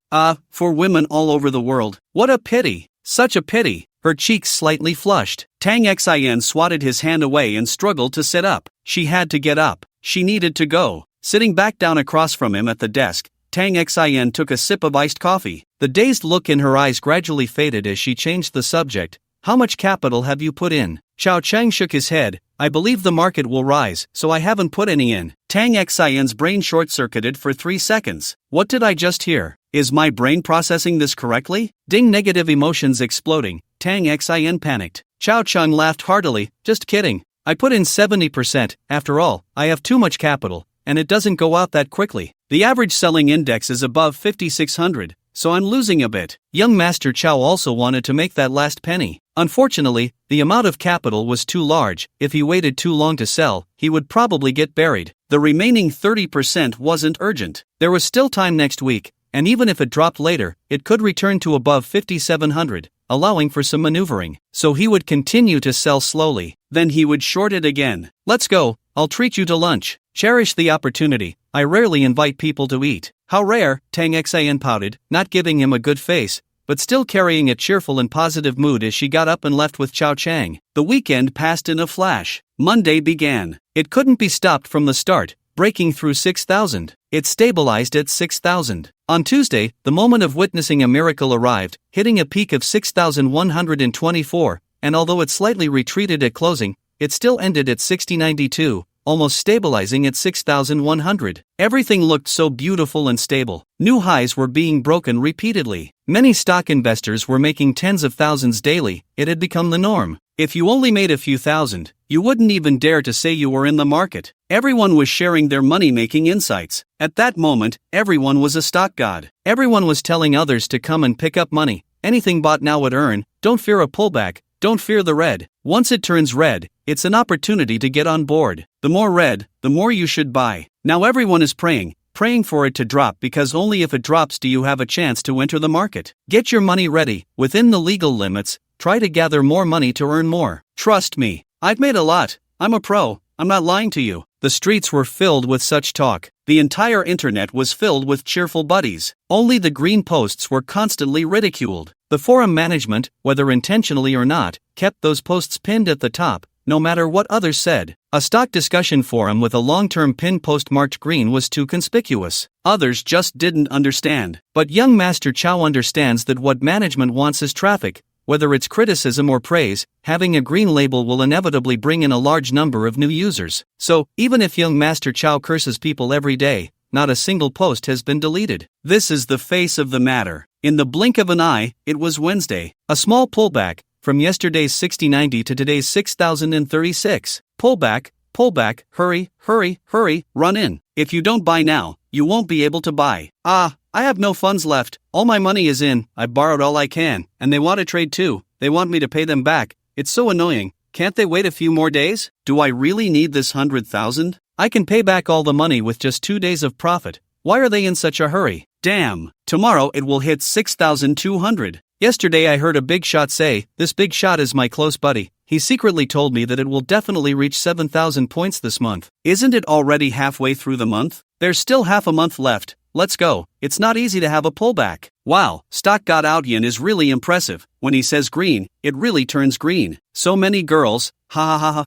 For women all over the world. What a pity. Such a pity. Her cheeks slightly flushed. Tang Xin swatted his hand away and struggled to sit up. She had to get up. She needed to go. Sitting back down across from him at the desk, Tang Xin took a sip of iced coffee. The dazed look in her eyes gradually faded as she changed the subject. "How much capital have you put in?" Chao Cheng shook his head. "I believe the market will rise, so I haven't put any in." Tang Xin's brain short-circuited for 3 seconds. What did I just hear? Is my brain processing this correctly? Ding, negative emotions exploding. Tang Xin panicked. Chao Cheng laughed heartily. "Just kidding. I put in 70%. After all, I have too much capital, and it doesn't go out that quickly. The average selling index is above 5,600, so I'm losing a bit. Young Master Chow also wanted to make that last penny. Unfortunately, the amount of capital was too large. If he waited too long to sell, he would probably get buried. The remaining 30% wasn't urgent. There was still time next week, and even if it dropped later, it could return to above 5,700, allowing for some maneuvering. So he would continue to sell slowly. Then he would short it again. Let's go, I'll treat you to lunch. Cherish the opportunity. I rarely invite people to eat. How rare, Tang Xian pouted, not giving him a good face, but still carrying a cheerful and positive mood as she got up and left with Chao Chang. The weekend passed in a flash. Monday began. It couldn't be stopped from the start, breaking through 6,000. It stabilized at 6,000. On Tuesday, the moment of witnessing a miracle arrived, hitting a peak of 6,124, and although it slightly retreated at closing, it still ended at 6092. Almost stabilizing at 6,100. Everything looked so beautiful and stable. New highs were being broken repeatedly. Many stock investors were making tens of thousands daily. It had become the norm. If you only made a few thousand, you wouldn't even dare to say you were in the market. Everyone was sharing their money-making insights. At that moment, everyone was a stock god. Everyone was telling others to come and pick up money. Anything bought now would earn. Don't fear a pullback. Don't fear the red. Once it turns red, it's an opportunity to get on board. The more red, the more you should buy. Now everyone is praying for it to drop, because only if it drops do you have a chance to enter the market. Get your money ready, within the legal limits. Try to gather more money to earn more. Trust me, I've made a lot. I'm a pro, I'm not lying to you. The streets were filled with such talk. The entire internet was filled with cheerful buddies. Only the green posts were constantly ridiculed. The forum management, whether intentionally or not, kept those posts pinned at the top, no matter what others said. A stock discussion forum with a long-term pin post marked green was too conspicuous. Others just didn't understand. But young Master Chow understands that what management wants is traffic. Whether it's criticism or praise, having a green label will inevitably bring in a large number of new users. So, even if young Master Chow curses people every day, not a single post has been deleted. This is the face of the matter. In the blink of an eye, it was Wednesday. A small pullback, from yesterday's 6090 to today's 6036. Pullback, hurry, run in. If you don't buy now, you won't be able to buy. I have no funds left. All my money is in. I borrowed all I can, and they want to trade too. They want me to pay them back. It's so annoying. Can't they wait a few more days? Do I really need this 100,000? I can pay back all the money with just 2 days of profit. Why are they in such a hurry? Damn, tomorrow it will hit 6,200. Yesterday I heard a big shot say, this big shot is my close buddy. He secretly told me that it will definitely reach 7,000 points this month. Isn't it already halfway through the month? There's still half a month left. Let's go. It's not easy to have a pullback. Wow, stock god Auntie is really impressive. When he says green, it really turns green. So many girls, the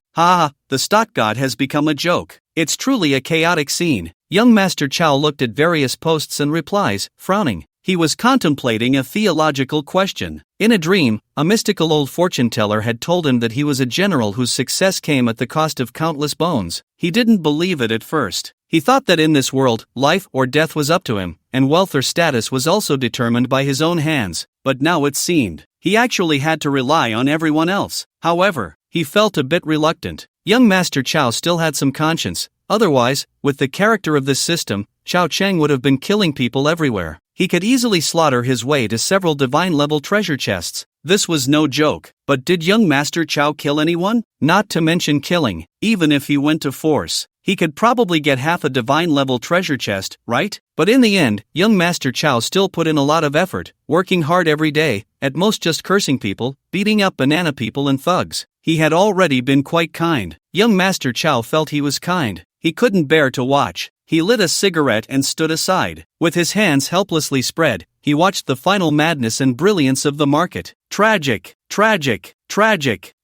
stock god has become a joke. It's truly a chaotic scene. Young Master Chow looked at various posts and replies, frowning. He was contemplating a theological question. In a dream, a mystical old fortune teller had told him that he was a general whose success came at the cost of countless bones. He didn't believe it at first. He thought that in this world, life or death was up to him, and wealth or status was also determined by his own hands. But now it seemed he actually had to rely on everyone else. However, he felt a bit reluctant. Young Master Chow still had some conscience. Otherwise, with the character of this system, Chao Cheng would have been killing people everywhere. He could easily slaughter his way to several divine-level treasure chests. This was no joke. But did young Master Chow kill anyone? Not to mention killing. Even if he went to force, he could probably get half a divine-level treasure chest, right? But in the end, young Master Chow still put in a lot of effort, working hard every day, at most just cursing people, beating up banana people and thugs. He had already been quite kind. Young Master Chow felt he was kind. He couldn't bear to watch. He lit a cigarette and stood aside. With his hands helplessly spread, he watched the final madness and brilliance of the market. Tragic.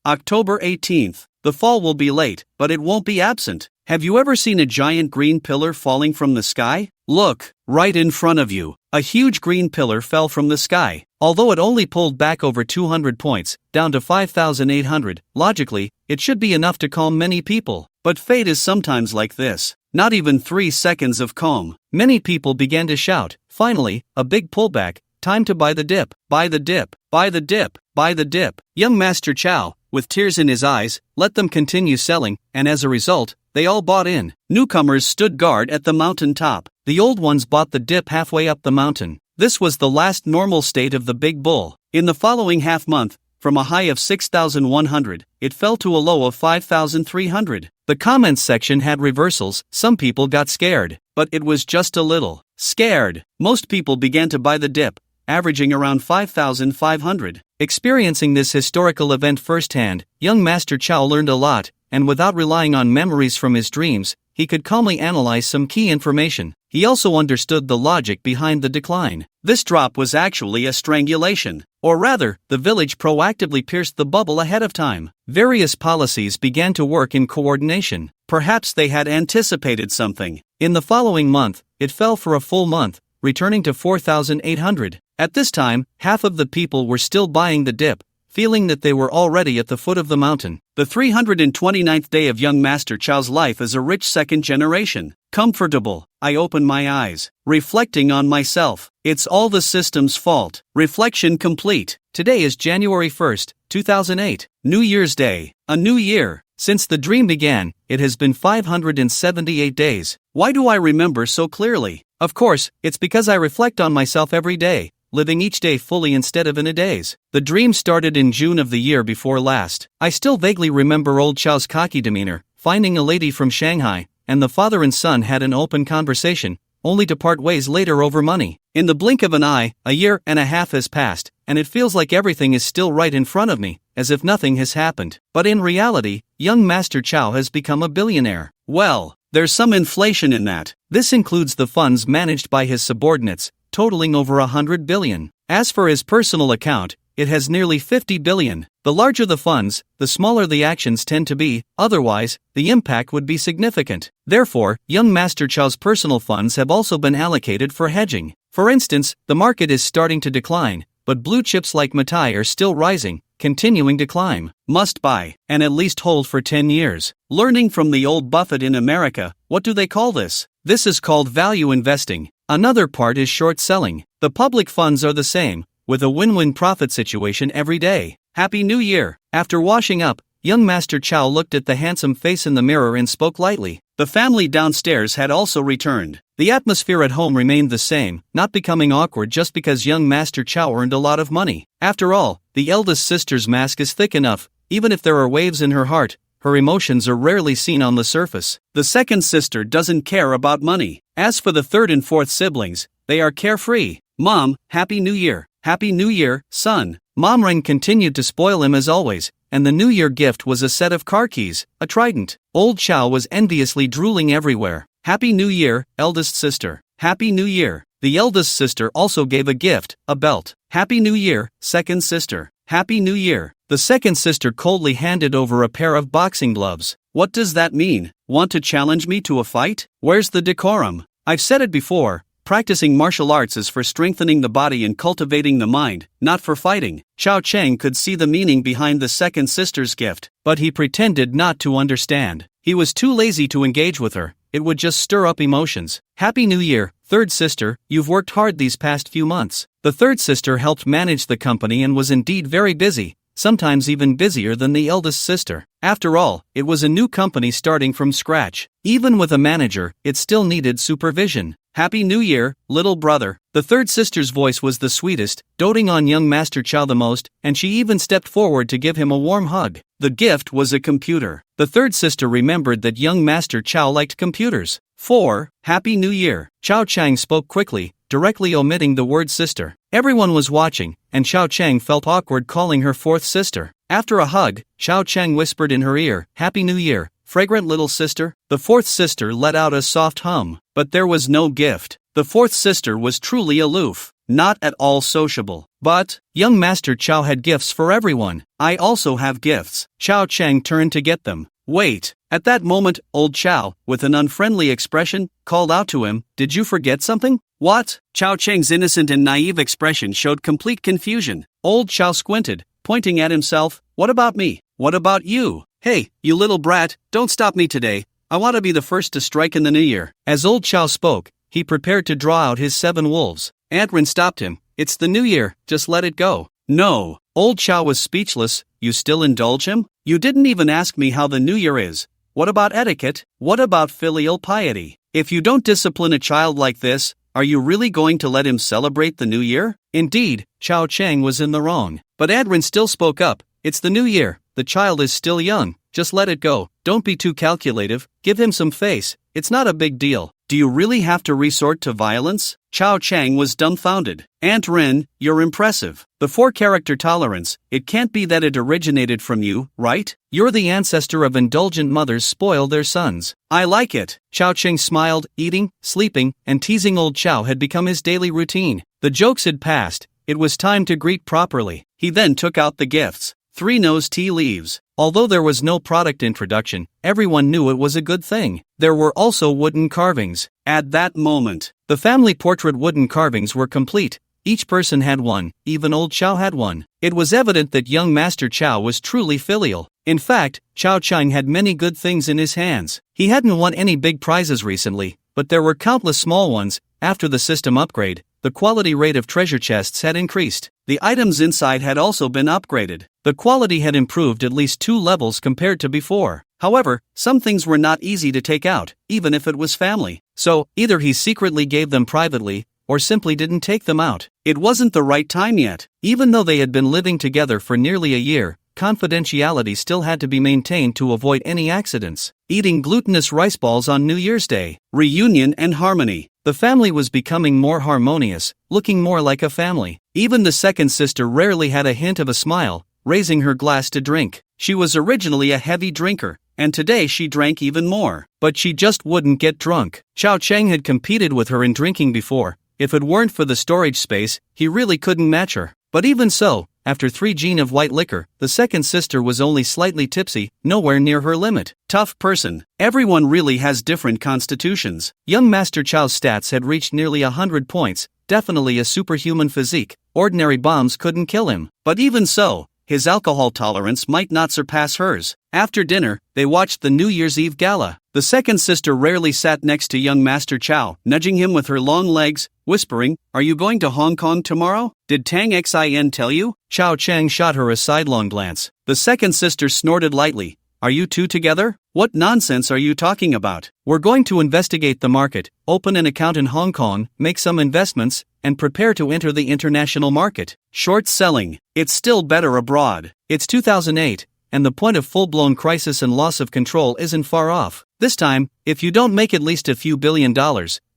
October 18th. The fall will be late, but it won't be absent. Have you ever seen a giant green pillar falling from the sky? Look, right in front of you. A huge green pillar fell from the sky. Although it only pulled back over 200 points, down to 5,800, logically, it should be enough to calm many people. But fate is sometimes like this. Not even 3 seconds of calm. Many people began to shout. Finally, a big pullback. Time to buy the dip. Buy the dip. Buy the dip. Buy the dip. Young Master Chow, with tears in his eyes, let them continue selling, and as a result, they all bought in. Newcomers stood guard at the mountain top. The old ones bought the dip halfway up the mountain. This was the last normal state of the big bull. In the following half-month, from a high of 6,100, it fell to a low of 5,300. The comments section had reversals. Some people got scared, but it was just a little. Scared. Most people began to buy the dip, averaging around 5,500. Experiencing this historical event firsthand, young Master Chow learned a lot, and without relying on memories from his dreams, he could calmly analyze some key information. He also understood the logic behind the decline. This drop was actually a strangulation. Or rather, the village proactively pierced the bubble ahead of time. Various policies began to work in coordination. Perhaps they had anticipated something. In the following month, it fell for a full month, returning to 4,800. At this time, half of the people were still buying the dip, feeling that they were already at the foot of the mountain. The 329th day of young Master Chow's life as a rich second generation. Comfortable. I open my eyes, reflecting on myself. It's all the system's fault. Reflection complete. Today is January 1st, 2008, New Year's Day. A new year. Since the dream began, it has been 578 days. Why do I remember so clearly? Of course, it's because I reflect on myself every day, living each day fully instead of in a daze. The dream started in June of the year before last. I still vaguely remember old Chow's cocky demeanor, finding a lady from Shanghai, and the father and son had an open conversation, only to part ways later over money. In the blink of an eye, a year and a half has passed, and it feels like everything is still right in front of me, as if nothing has happened. But in reality, young Master Chow has become a billionaire. Well, there's some inflation in that. This includes the funds managed by his subordinates, totaling over 100 billion. As for his personal account, it has nearly 50 billion. The larger the funds, the smaller the actions tend to be, otherwise, the impact would be significant. Therefore, young Master Chow's personal funds have also been allocated for hedging. For instance, the market is starting to decline, but blue chips like Matai are still rising, continuing to climb. Must buy, and at least hold for 10 years. Learning from the old Buffett in America, what do they call this? This is called value investing. Another part is short selling. The public funds are the same, with a win-win profit situation every day. Happy New Year! After washing up, young Master Chow looked at the handsome face in the mirror and spoke lightly. The family downstairs had also returned. The atmosphere at home remained the same, not becoming awkward just because young Master Chow earned a lot of money. After all, the eldest sister's mask is thick enough. Even if there are waves in her heart, her emotions are rarely seen on the surface. The second sister doesn't care about money. As for the third and fourth siblings, they are carefree. Mom, Happy New Year! Happy New Year, son! Mom Ren continued to spoil him as always, and the New Year gift was a set of car keys, a trident. Old Chow was enviously drooling everywhere. Happy New Year, eldest sister! Happy New Year! The eldest sister also gave a gift, a belt. Happy New Year, second sister! Happy New Year! The second sister coldly handed over a pair of boxing gloves. What does that mean? Want to challenge me to a fight? Where's the decorum? I've said it before. Practicing martial arts is for strengthening the body and cultivating the mind, not for fighting. Chao Cheng could see the meaning behind the second sister's gift, but he pretended not to understand. He was too lazy to engage with her. It would just stir up emotions. Happy New Year, third sister, you've worked hard these past few months. The third sister helped manage the company and was indeed very busy, sometimes even busier than the eldest sister. After all, it was a new company starting from scratch. Even with a manager, it still needed supervision. Happy New Year, little brother. The third sister's voice was the sweetest, doting on young Master Chow the most, and she even stepped forward to give him a warm hug. The gift was a computer. The third sister remembered that young Master Chow liked computers. 4. Happy New Year. Chao Chang spoke quickly, directly omitting the word sister. Everyone was watching, and Chao Chang felt awkward calling her fourth sister. After a hug, Chao Chang whispered in her ear, Happy New Year, fragrant little sister. The fourth sister let out a soft hum, but there was no gift. The fourth sister was truly aloof, not at all sociable. But, young Master Chow had gifts for everyone. I also have gifts. Chao Chang turned to get them. Wait. At that moment, old Chow, with an unfriendly expression, called out to him, Did you forget something? What? Chao Cheng's innocent and naive expression showed complete confusion. Old Chow squinted, pointing at himself. What about me? What about you? Hey, you little brat, don't stop me today. I want to be the first to strike in the new year. As old Chow spoke, he prepared to draw out his 7 wolves. Aunt Rin stopped him. It's the new year, just let it go. No. Old Chow was speechless. You still indulge him? You didn't even ask me how the new year is. What about etiquette? What about filial piety? If you don't discipline a child like this, Are you really going to let him celebrate the new year? Indeed, Chao Chang was in the wrong. But Adrin still spoke up. It's the new year. The child is still young. Just let it go. Don't be too calculative. Give him some face. It's not a big deal. Do you really have to resort to violence? Chao Chang was dumbfounded. Aunt Rin, you're impressive. The 4-character tolerance, it can't be that it originated from you, right? You're the ancestor of indulgent mothers spoil their sons. I like it. Chao Chang smiled. Eating, sleeping, and teasing old Chao had become his daily routine. The jokes had passed. It was time to greet properly. He then took out the gifts. 3 nose tea leaves. Although there was no product introduction, everyone knew it was a good thing. There were also wooden carvings. At that moment, the family portrait wooden carvings were complete. Each person had one, even old Chao had one. It was evident that young Master Chao was truly filial. In fact, Chao Chang had many good things in his hands. He hadn't won any big prizes recently, but there were countless small ones. After the system upgrade, the quality rate of treasure chests had increased. The items inside had also been upgraded. The quality had improved at least 2 levels compared to before. However, some things were not easy to take out, even if it was family. So, either he secretly gave them privately, or simply didn't take them out. It wasn't the right time yet. Even though they had been living together for nearly a year, confidentiality still had to be maintained to avoid any accidents. Eating glutinous rice balls on New Year's Day. Reunion and harmony. The family was becoming more harmonious, looking more like a family. Even the second sister rarely had a hint of a smile, raising her glass to drink. She was originally a heavy drinker, and today she drank even more. But she just wouldn't get drunk. Chao Chang had competed with her in drinking before. If it weren't for the storage space, he really couldn't match her. But even so, after 3 gin of white liquor, the second sister was only slightly tipsy, nowhere near her limit. Tough person. Everyone really has different constitutions. Young Master Chao's stats had reached nearly 100 points, definitely a superhuman physique. Ordinary bombs couldn't kill him. But even so, his alcohol tolerance might not surpass hers. After dinner, they watched the New Year's Eve gala. The second sister rarely sat next to young Master Chao, nudging him with her long legs, whispering, "Are you going to Hong Kong tomorrow? Did Tang Xin tell you?" Chao Chang shot her a sidelong glance. The second sister snorted lightly. "Are you two together? What nonsense are you talking about? We're going to investigate the market, open an account in Hong Kong, make some investments, and prepare to enter the international market. Short selling. It's still better abroad. It's 2008, and the point of full-blown crisis and loss of control isn't far off. This time, if you don't make at least a few $1 billion,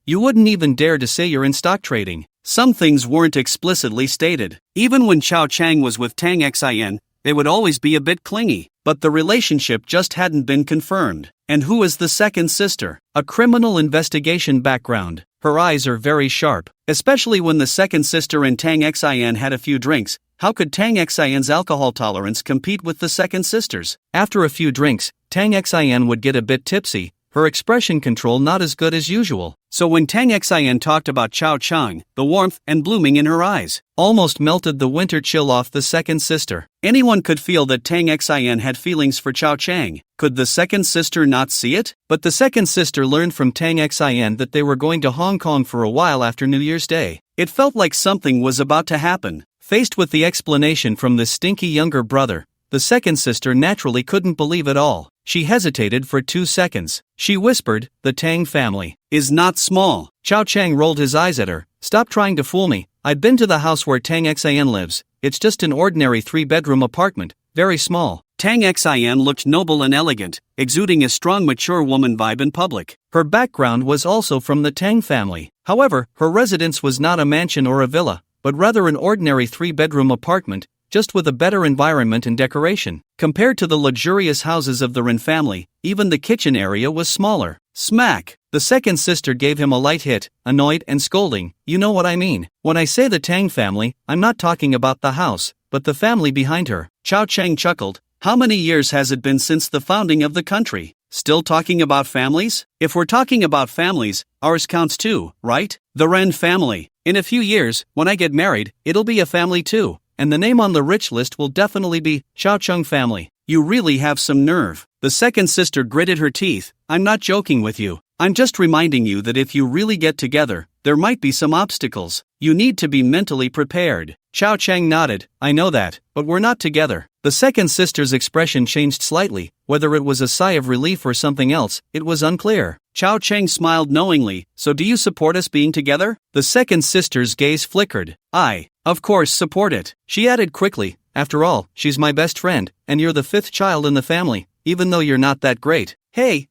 you wouldn't even dare to say you're in stock trading." Some things weren't explicitly stated. Even when Chao Chang was with Tang Xin, they would always be a bit clingy. But the relationship just hadn't been confirmed. And who is the second sister? A criminal investigation background. Her eyes are very sharp. Especially when the second sister and Tang Xin had a few drinks. How could Tang Xin's alcohol tolerance compete with the second sister's? After a few drinks, Tang Xin would get a bit tipsy, her expression control not as good as usual. So when Tang Xin talked about Chao Chang, the warmth and blooming in her eyes almost melted the winter chill off the second sister. Anyone could feel that Tang Xin had feelings for Chao Chang. Could the second sister not see it? But the second sister learned from Tang Xin that they were going to Hong Kong for a while after New Year's Day. It felt like something was about to happen. Faced with the explanation from the stinky younger brother, the second sister naturally couldn't believe it all. She hesitated for 2 seconds. She whispered, "The Tang family is not small." Chao Chang rolled his eyes at her. "Stop trying to fool me. I've been to the house where Tang Xin lives. It's just an ordinary 3-bedroom apartment, very small." Tang Xin looked noble and elegant, exuding a strong mature woman vibe in public. Her background was also from the Tang family. However, her residence was not a mansion or a villa, but rather an ordinary 3-bedroom apartment, just with a better environment and decoration. Compared to the luxurious houses of the Rin family, even the kitchen area was smaller. Smack! The second sister gave him a light hit, annoyed and scolding. "You know what I mean. When I say the Tang family, I'm not talking about the house, but the family behind her." Chao Chang chuckled. "How many years has it been since the founding of the country? Still talking about families? If we're talking about families, ours counts too, right? The Ren family. In a few years, when I get married, it'll be a family too. And the name on the rich list will definitely be Chao Chang family. You really have some nerve." The second sister gritted her teeth. "I'm not joking with you. I'm just reminding you that if you really get together, there might be some obstacles. You need to be mentally prepared." Chao Chang nodded. "I know that, but we're not together. The second sister's expression changed slightly, whether it was a sigh of relief or something else, it was unclear. Chao Cheng smiled knowingly. So do you support us being together? The second sister's gaze flickered. I, of course, support it. She added quickly, after all, she's my best friend, and you're the fifth child in the family, even though you're not that great. Hey,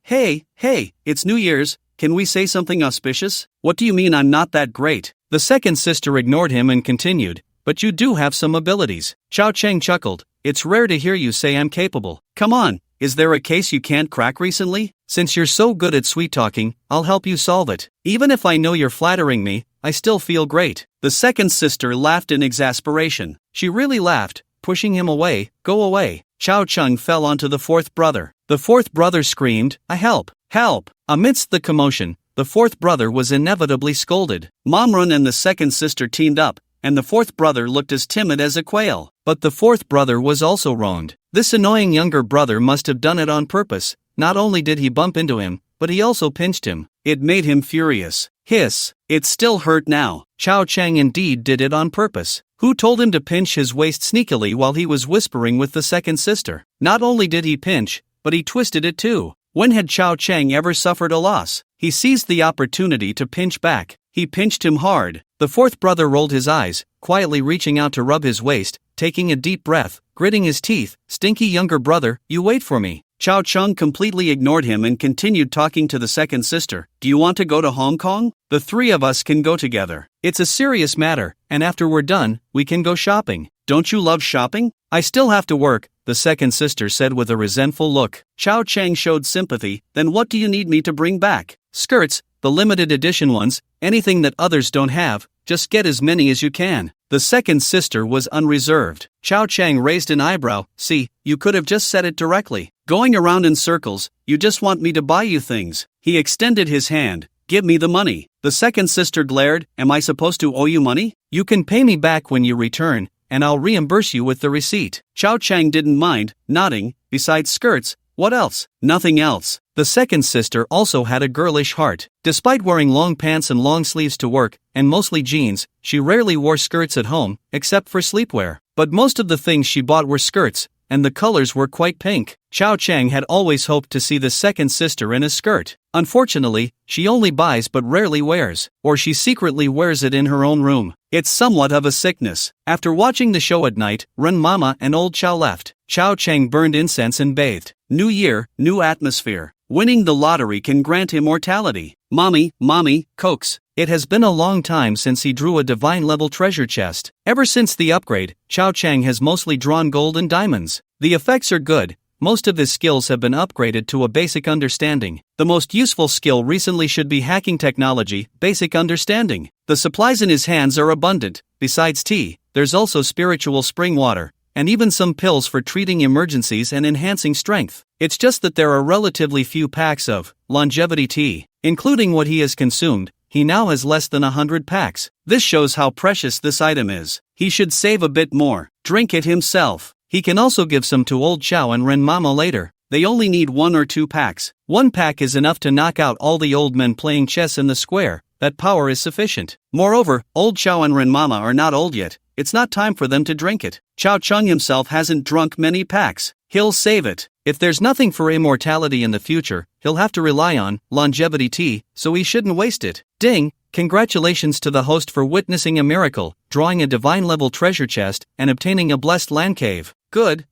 it's New Year's, can we say something auspicious? What do you mean I'm not that great? The second sister ignored him and continued, but you do have some abilities. Chao Cheng chuckled, it's rare to hear you say I'm capable. Come on, is there a case you can't crack recently? Since you're so good at sweet-talking, I'll help you solve it. Even if I know you're flattering me, I still feel great. The second sister laughed in exasperation. She really laughed, pushing him away. Go away. Chao Cheng fell onto the fourth brother. The fourth brother screamed, I help. Help! Amidst the commotion, the fourth brother was inevitably scolded. Momrun and the second sister teamed up, and the fourth brother looked as timid as a quail. But the fourth brother was also wronged. This annoying younger brother must have done it on purpose. Not only did he bump into him, but he also pinched him. It made him furious. Hiss! It still hurt now. Chao Cheng indeed did it on purpose. Who told him to pinch his waist sneakily while he was whispering with the second sister? Not only did he pinch, but he twisted it too. When had Chao Cheng ever suffered a loss? He seized the opportunity to pinch back. He pinched him hard. The fourth brother rolled his eyes, quietly reaching out to rub his waist, taking a deep breath, gritting his teeth. Stinky younger brother, you wait for me. Chao Cheng completely ignored him and continued talking to the second sister. Do you want to go to Hong Kong? The three of us can go together. It's a serious matter, and after we're done, we can go shopping. Don't you love shopping? I still have to work, the second sister said with a resentful look. Chao Cheng showed sympathy. Then what do you need me to bring back? Skirts, the limited edition ones, anything that others don't have, just get as many as you can. The second sister was unreserved. Chao Cheng raised an eyebrow. See, you could have just said it directly. Going around in circles, you just want me to buy you things. He extended his hand. Give me the money. The second sister glared. Am I supposed to owe you money? You can pay me back when you return, and I'll reimburse you with the receipt. Chao Cheng didn't mind, nodding. Besides skirts, what else? Nothing else. The second sister also had a girlish heart. Despite wearing long pants and long sleeves to work, and mostly jeans, she rarely wore skirts at home, except for sleepwear. But most of the things she bought were skirts, and the colors were quite pink. Chao Cheng had always hoped to see the second sister in a skirt. Unfortunately, she only buys but rarely wears, or she secretly wears it in her own room. It's somewhat of a sickness. After watching the show at night, Run Mama and Old Chow left. Chao Cheng burned incense and bathed. New year, new atmosphere. Winning the lottery can grant immortality. Mommy, coax. It has been a long time since he drew a divine-level treasure chest. Ever since the upgrade, Chao Cheng has mostly drawn gold and diamonds. The effects are good. Most of his skills have been upgraded to a basic understanding. The most useful skill recently should be hacking technology, basic understanding. The supplies in his hands are abundant. Besides tea, there's also spiritual spring water, and even some pills for treating emergencies and enhancing strength. It's just that there are relatively few packs of longevity tea. Including what he has consumed, he now has less than 100 packs. This shows how precious this item is. He should save a bit more. Drink it himself. He can also give some to Old Chow and Ren Mama later. They only need 1 or 2 packs. 1 pack is enough to knock out all the old men playing chess in the square. That power is sufficient. Moreover, Old Chow and Ren Mama are not old yet. It's not time for them to drink it. Chao Cheng himself hasn't drunk many packs. He'll save it. If there's nothing for immortality in the future, he'll have to rely on longevity tea, so he shouldn't waste it. Ding! Congratulations to the host for witnessing a miracle, drawing a divine-level treasure chest, and obtaining a blessed land cave. Good.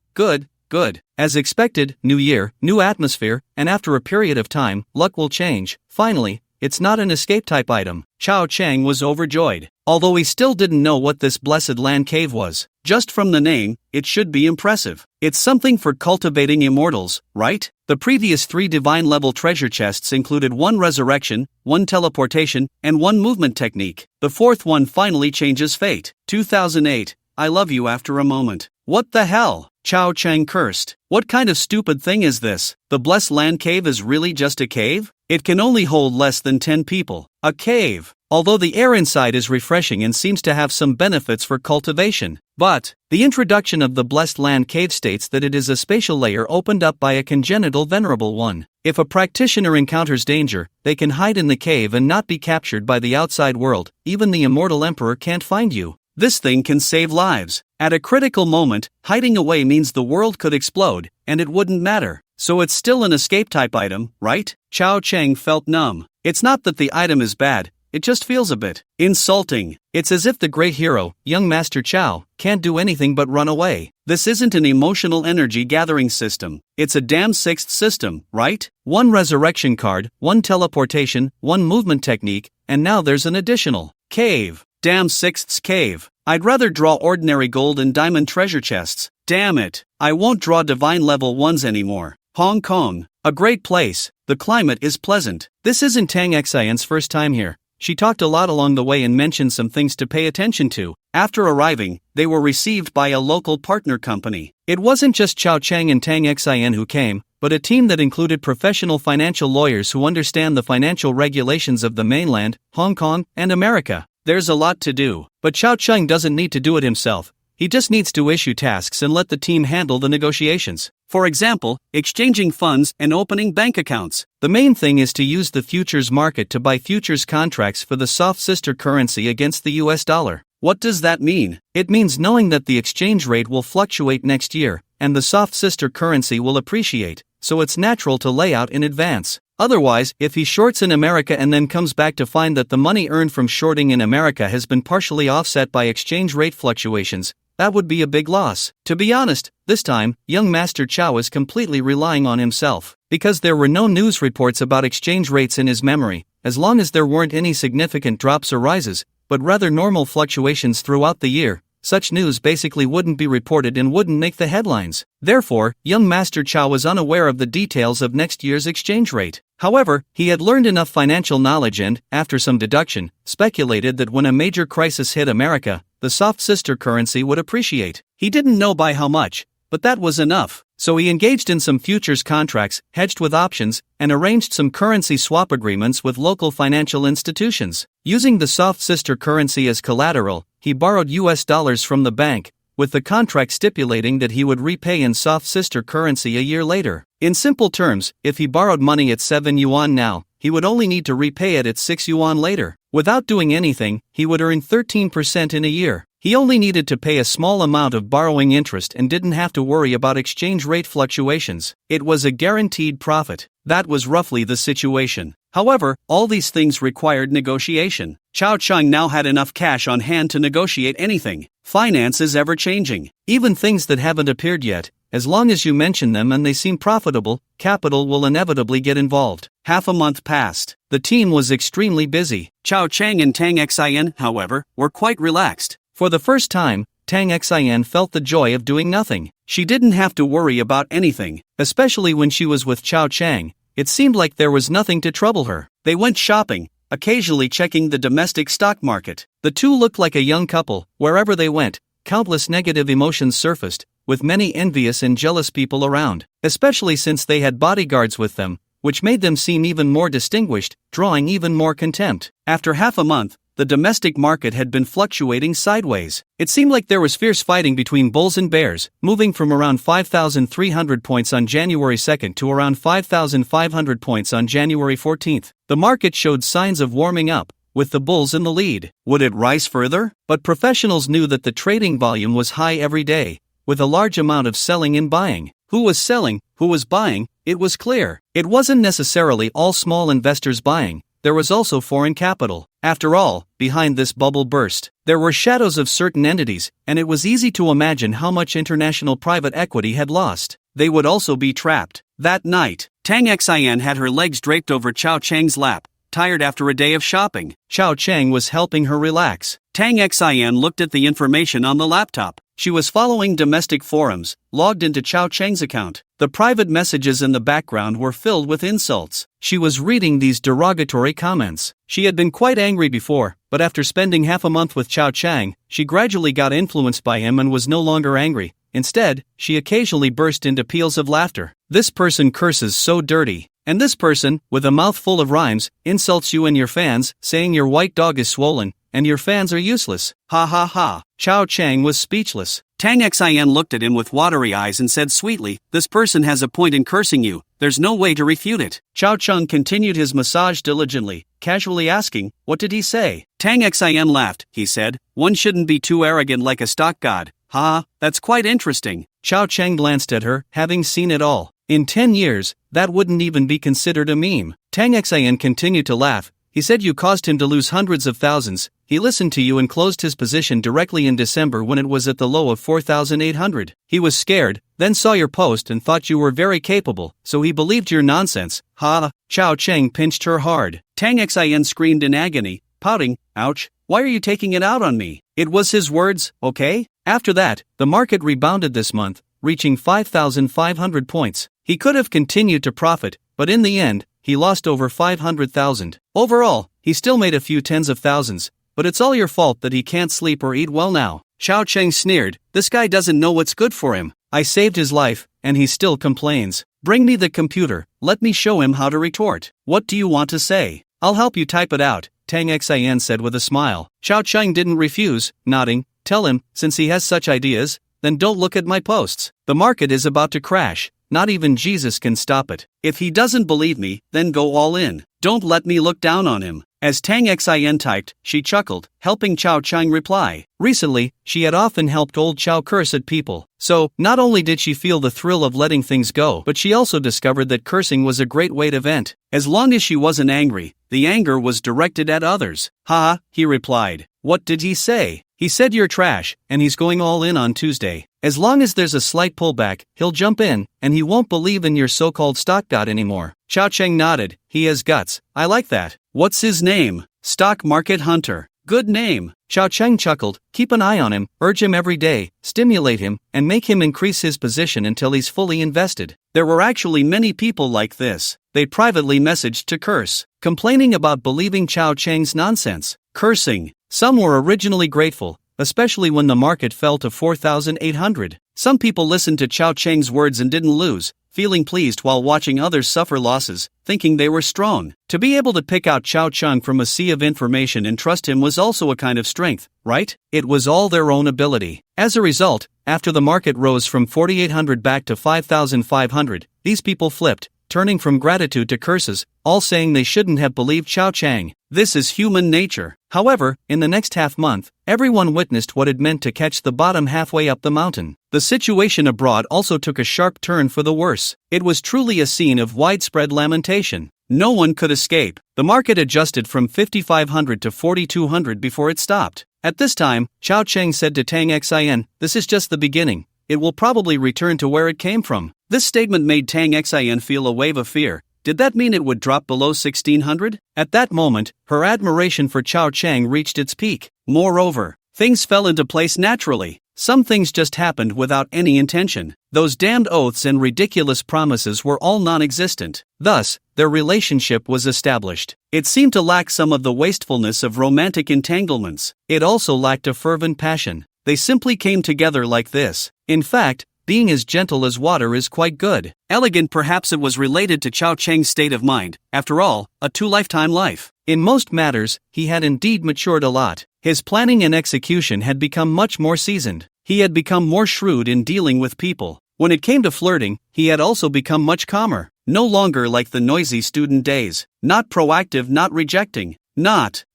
As expected, new year, new atmosphere, and after a period of time, luck will change. Finally, it's not an escape-type item. Chao Cheng was overjoyed, although he still didn't know what this blessed land cave was. Just from the name, it should be impressive. It's something for cultivating immortals, right? The previous 3 divine-level treasure chests included 1 resurrection, 1 teleportation, and 1 movement technique. The 4th one finally changes fate. 2008, I love you after a moment. What the hell? Chao Cheng cursed. What kind of stupid thing is this? The blessed land cave is really just a cave? It can only hold less than 10 people. A cave. Although the air inside is refreshing and seems to have some benefits for cultivation. But the introduction of the blessed land cave states that it is a spatial layer opened up by a congenital venerable one. If a practitioner encounters danger, they can hide in the cave and not be captured by the outside world. Even the immortal emperor can't find you. This thing can save lives. At a critical moment, hiding away means the world could explode, and it wouldn't matter. So it's still an escape-type item, right? Chao Chang felt numb. It's not that the item is bad, it just feels a bit insulting. It's as if the great hero, young Master Chao, can't do anything but run away. This isn't an emotional energy gathering system. It's a damn sixth system, right? One resurrection card, one teleportation, one movement technique, and now there's an additional cave. Damn sixth's cave. I'd rather draw ordinary gold and diamond treasure chests. Damn it. I won't draw divine level ones anymore. Hong Kong. A great place. The climate is pleasant. This isn't Tang Xian's first time here. She talked a lot along the way and mentioned some things to pay attention to. After arriving, they were received by a local partner company. It wasn't just Chao Chang and Tang Xian who came, but a team that included professional financial lawyers who understand the financial regulations of the mainland, Hong Kong, and America. There's a lot to do, but Chao Chang doesn't need to do it himself. He just needs to issue tasks and let the team handle the negotiations. For example, exchanging funds and opening bank accounts. The main thing is to use the futures market to buy futures contracts for the soft sister currency against the US dollar. What does that mean? It means knowing that the exchange rate will fluctuate next year, and the soft sister currency will appreciate, so it's natural to lay out in advance. Otherwise, if he shorts in America and then comes back to find that the money earned from shorting in America has been partially offset by exchange rate fluctuations, that would be a big loss. To be honest, this time, young Master Chao is completely relying on himself. Because there were no news reports about exchange rates in his memory, as long as there weren't any significant drops or rises, but rather normal fluctuations throughout the year, such news basically wouldn't be reported and wouldn't make the headlines. Therefore, young Master Chao was unaware of the details of next year's exchange rate. However, he had learned enough financial knowledge and, after some deduction, speculated that when a major crisis hit America, the soft sister currency would appreciate. He didn't know by how much, but that was enough. So he engaged in some futures contracts, hedged with options, and arranged some currency swap agreements with local financial institutions. Using the soft sister currency as collateral, he borrowed US dollars from the bank, with the contract stipulating that he would repay in soft sister currency a year later. In simple terms, if he borrowed money at 7 yuan now, he would only need to repay it at 6 yuan later. Without doing anything, he would earn 13% in a year. He only needed to pay a small amount of borrowing interest and didn't have to worry about exchange rate fluctuations. It was a guaranteed profit. That was roughly the situation. However, all these things required negotiation. Chao Chang now had enough cash on hand to negotiate anything. Finance is ever-changing. Even things that haven't appeared yet, as long as you mention them and they seem profitable, capital will inevitably get involved. Half a month passed. The team was extremely busy. Chao Chang and Tang Xian, however, were quite relaxed. For the first time, Tang Xian felt the joy of doing nothing. She didn't have to worry about anything, especially when she was with Chao Chang. It seemed like there was nothing to trouble her. They went shopping, occasionally checking the domestic stock market. The two looked like a young couple. Wherever they went, countless negative emotions surfaced, with many envious and jealous people around, especially since they had bodyguards with them, which made them seem even more distinguished, drawing even more contempt. After half a month, the domestic market had been fluctuating sideways. It seemed like there was fierce fighting between bulls and bears, moving from around 5,300 points on January 2nd to around 5,500 points on January 14th. The market showed signs of warming up, with the bulls in the lead. Would it rise further? But professionals knew that the trading volume was high every day, with a large amount of selling and buying. Who was selling, who was buying, it was clear. It wasn't necessarily all small investors buying. There was also foreign capital. After all, behind this bubble burst, there were shadows of certain entities, and it was easy to imagine how much international private equity had lost. They would also be trapped. That night, Tang Xian had her legs draped over Chao Chang's lap, tired after a day of shopping. Chao Chang was helping her relax. Tang Xian looked at the information on the laptop. She was following domestic forums, logged into Chao Chang's account. The private messages in the background were filled with insults. She was reading these derogatory comments. She had been quite angry before, but after spending half a month with Chao Chang, she gradually got influenced by him and was no longer angry. Instead, she occasionally burst into peals of laughter. This person curses so dirty. And this person, with a mouth full of rhymes, insults you and your fans, saying your white dog is swollen, and your fans are useless. Ha ha ha. Chao Chang was speechless. Tang Xian looked at him with watery eyes and said sweetly, "This person has a point in cursing you. There's no way to refute it." Chao Chang continued his massage diligently, casually asking, "What did he say?" Tang Xin laughed, he said, "One shouldn't be too arrogant like a stock god. Ha, that's quite interesting." Chao Cheng glanced at her, having seen it all. In 10 years, that wouldn't even be considered a meme. Tang Xin continued to laugh. He said you caused him to lose hundreds of thousands. He listened to you and closed his position directly in December when it was at the low of 4,800. He was scared, then saw your post and thought you were very capable, so he believed your nonsense. Ha! Chao Cheng pinched her hard. Tang Xin screamed in agony, pouting, "Ouch, why are you taking it out on me?" It was his words, okay? After that, the market rebounded this month, reaching 5,500 points. He could have continued to profit, but in the end, he lost over 500,000. Overall, he still made a few tens of thousands, but it's all your fault that he can't sleep or eat well now. Chao Cheng sneered, "This guy doesn't know what's good for him. I saved his life, and he still complains. Bring me the computer, let me show him how to retort. What do you want to say? I'll help you type it out," Tang Xin said with a smile. Chao Cheng didn't refuse, nodding, "Tell him, since he has such ideas, then don't look at my posts. The market is about to crash. Not even Jesus can stop it. If he doesn't believe me, then go all in. Don't let me look down on him." As Tang Xin typed, she chuckled, helping Chao Cheng reply. Recently, she had often helped old Chao curse at people. So, not only did she feel the thrill of letting things go, but she also discovered that cursing was a great way to vent. As long as she wasn't angry, the anger was directed at others. "Ha," he replied. "What did he say?" "He said you're trash, and he's going all in on Tuesday. As long as there's a slight pullback, he'll jump in, and he won't believe in your so-called stock god anymore." Chao Cheng nodded. "He has guts. I like that. What's his name?" "Stock Market Hunter. Good name." Chao Cheng chuckled. "Keep an eye on him, urge him every day, stimulate him, and make him increase his position until he's fully invested." There were actually many people like this. They privately messaged to curse, complaining about believing Chao Cheng's nonsense. Cursing. Some were originally grateful, especially when the market fell to 4,800. Some people listened to Chao Cheng's words and didn't lose, feeling pleased while watching others suffer losses, thinking they were strong. To be able to pick out Chao Cheng from a sea of information and trust him was also a kind of strength, right? It was all their own ability. As a result, after the market rose from 4,800 back to 5,500, these people flipped, turning from gratitude to curses, all saying they shouldn't have believed Chao Cheng. This is human nature. However, in the next half-month, everyone witnessed what it meant to catch the bottom halfway up the mountain. The situation abroad also took a sharp turn for the worse. It was truly a scene of widespread lamentation. No one could escape. The market adjusted from 5,500 to 4,200 before it stopped. At this time, Chao Cheng said to Tang Xin, "This is just the beginning. It will probably return to where it came from." This statement made Tang Xin feel a wave of fear. Did that mean it would drop below 1,600? At that moment, her admiration for Chao Cheng reached its peak. Moreover, things fell into place naturally. Some things just happened without any intention. Those damned oaths and ridiculous promises were all non-existent. Thus, their relationship was established. It seemed to lack some of the wastefulness of romantic entanglements. It also lacked a fervent passion. They simply came together like this. In fact, being as gentle as water is quite good. Elegant, perhaps it was related to Chao Cheng's state of mind. After all, a two-lifetime life. In most matters, he had indeed matured a lot. His planning and execution had become much more seasoned. He had become more shrewd in dealing with people. When it came to flirting, he had also become much calmer. No longer like the noisy student days. Not proactive, not rejecting.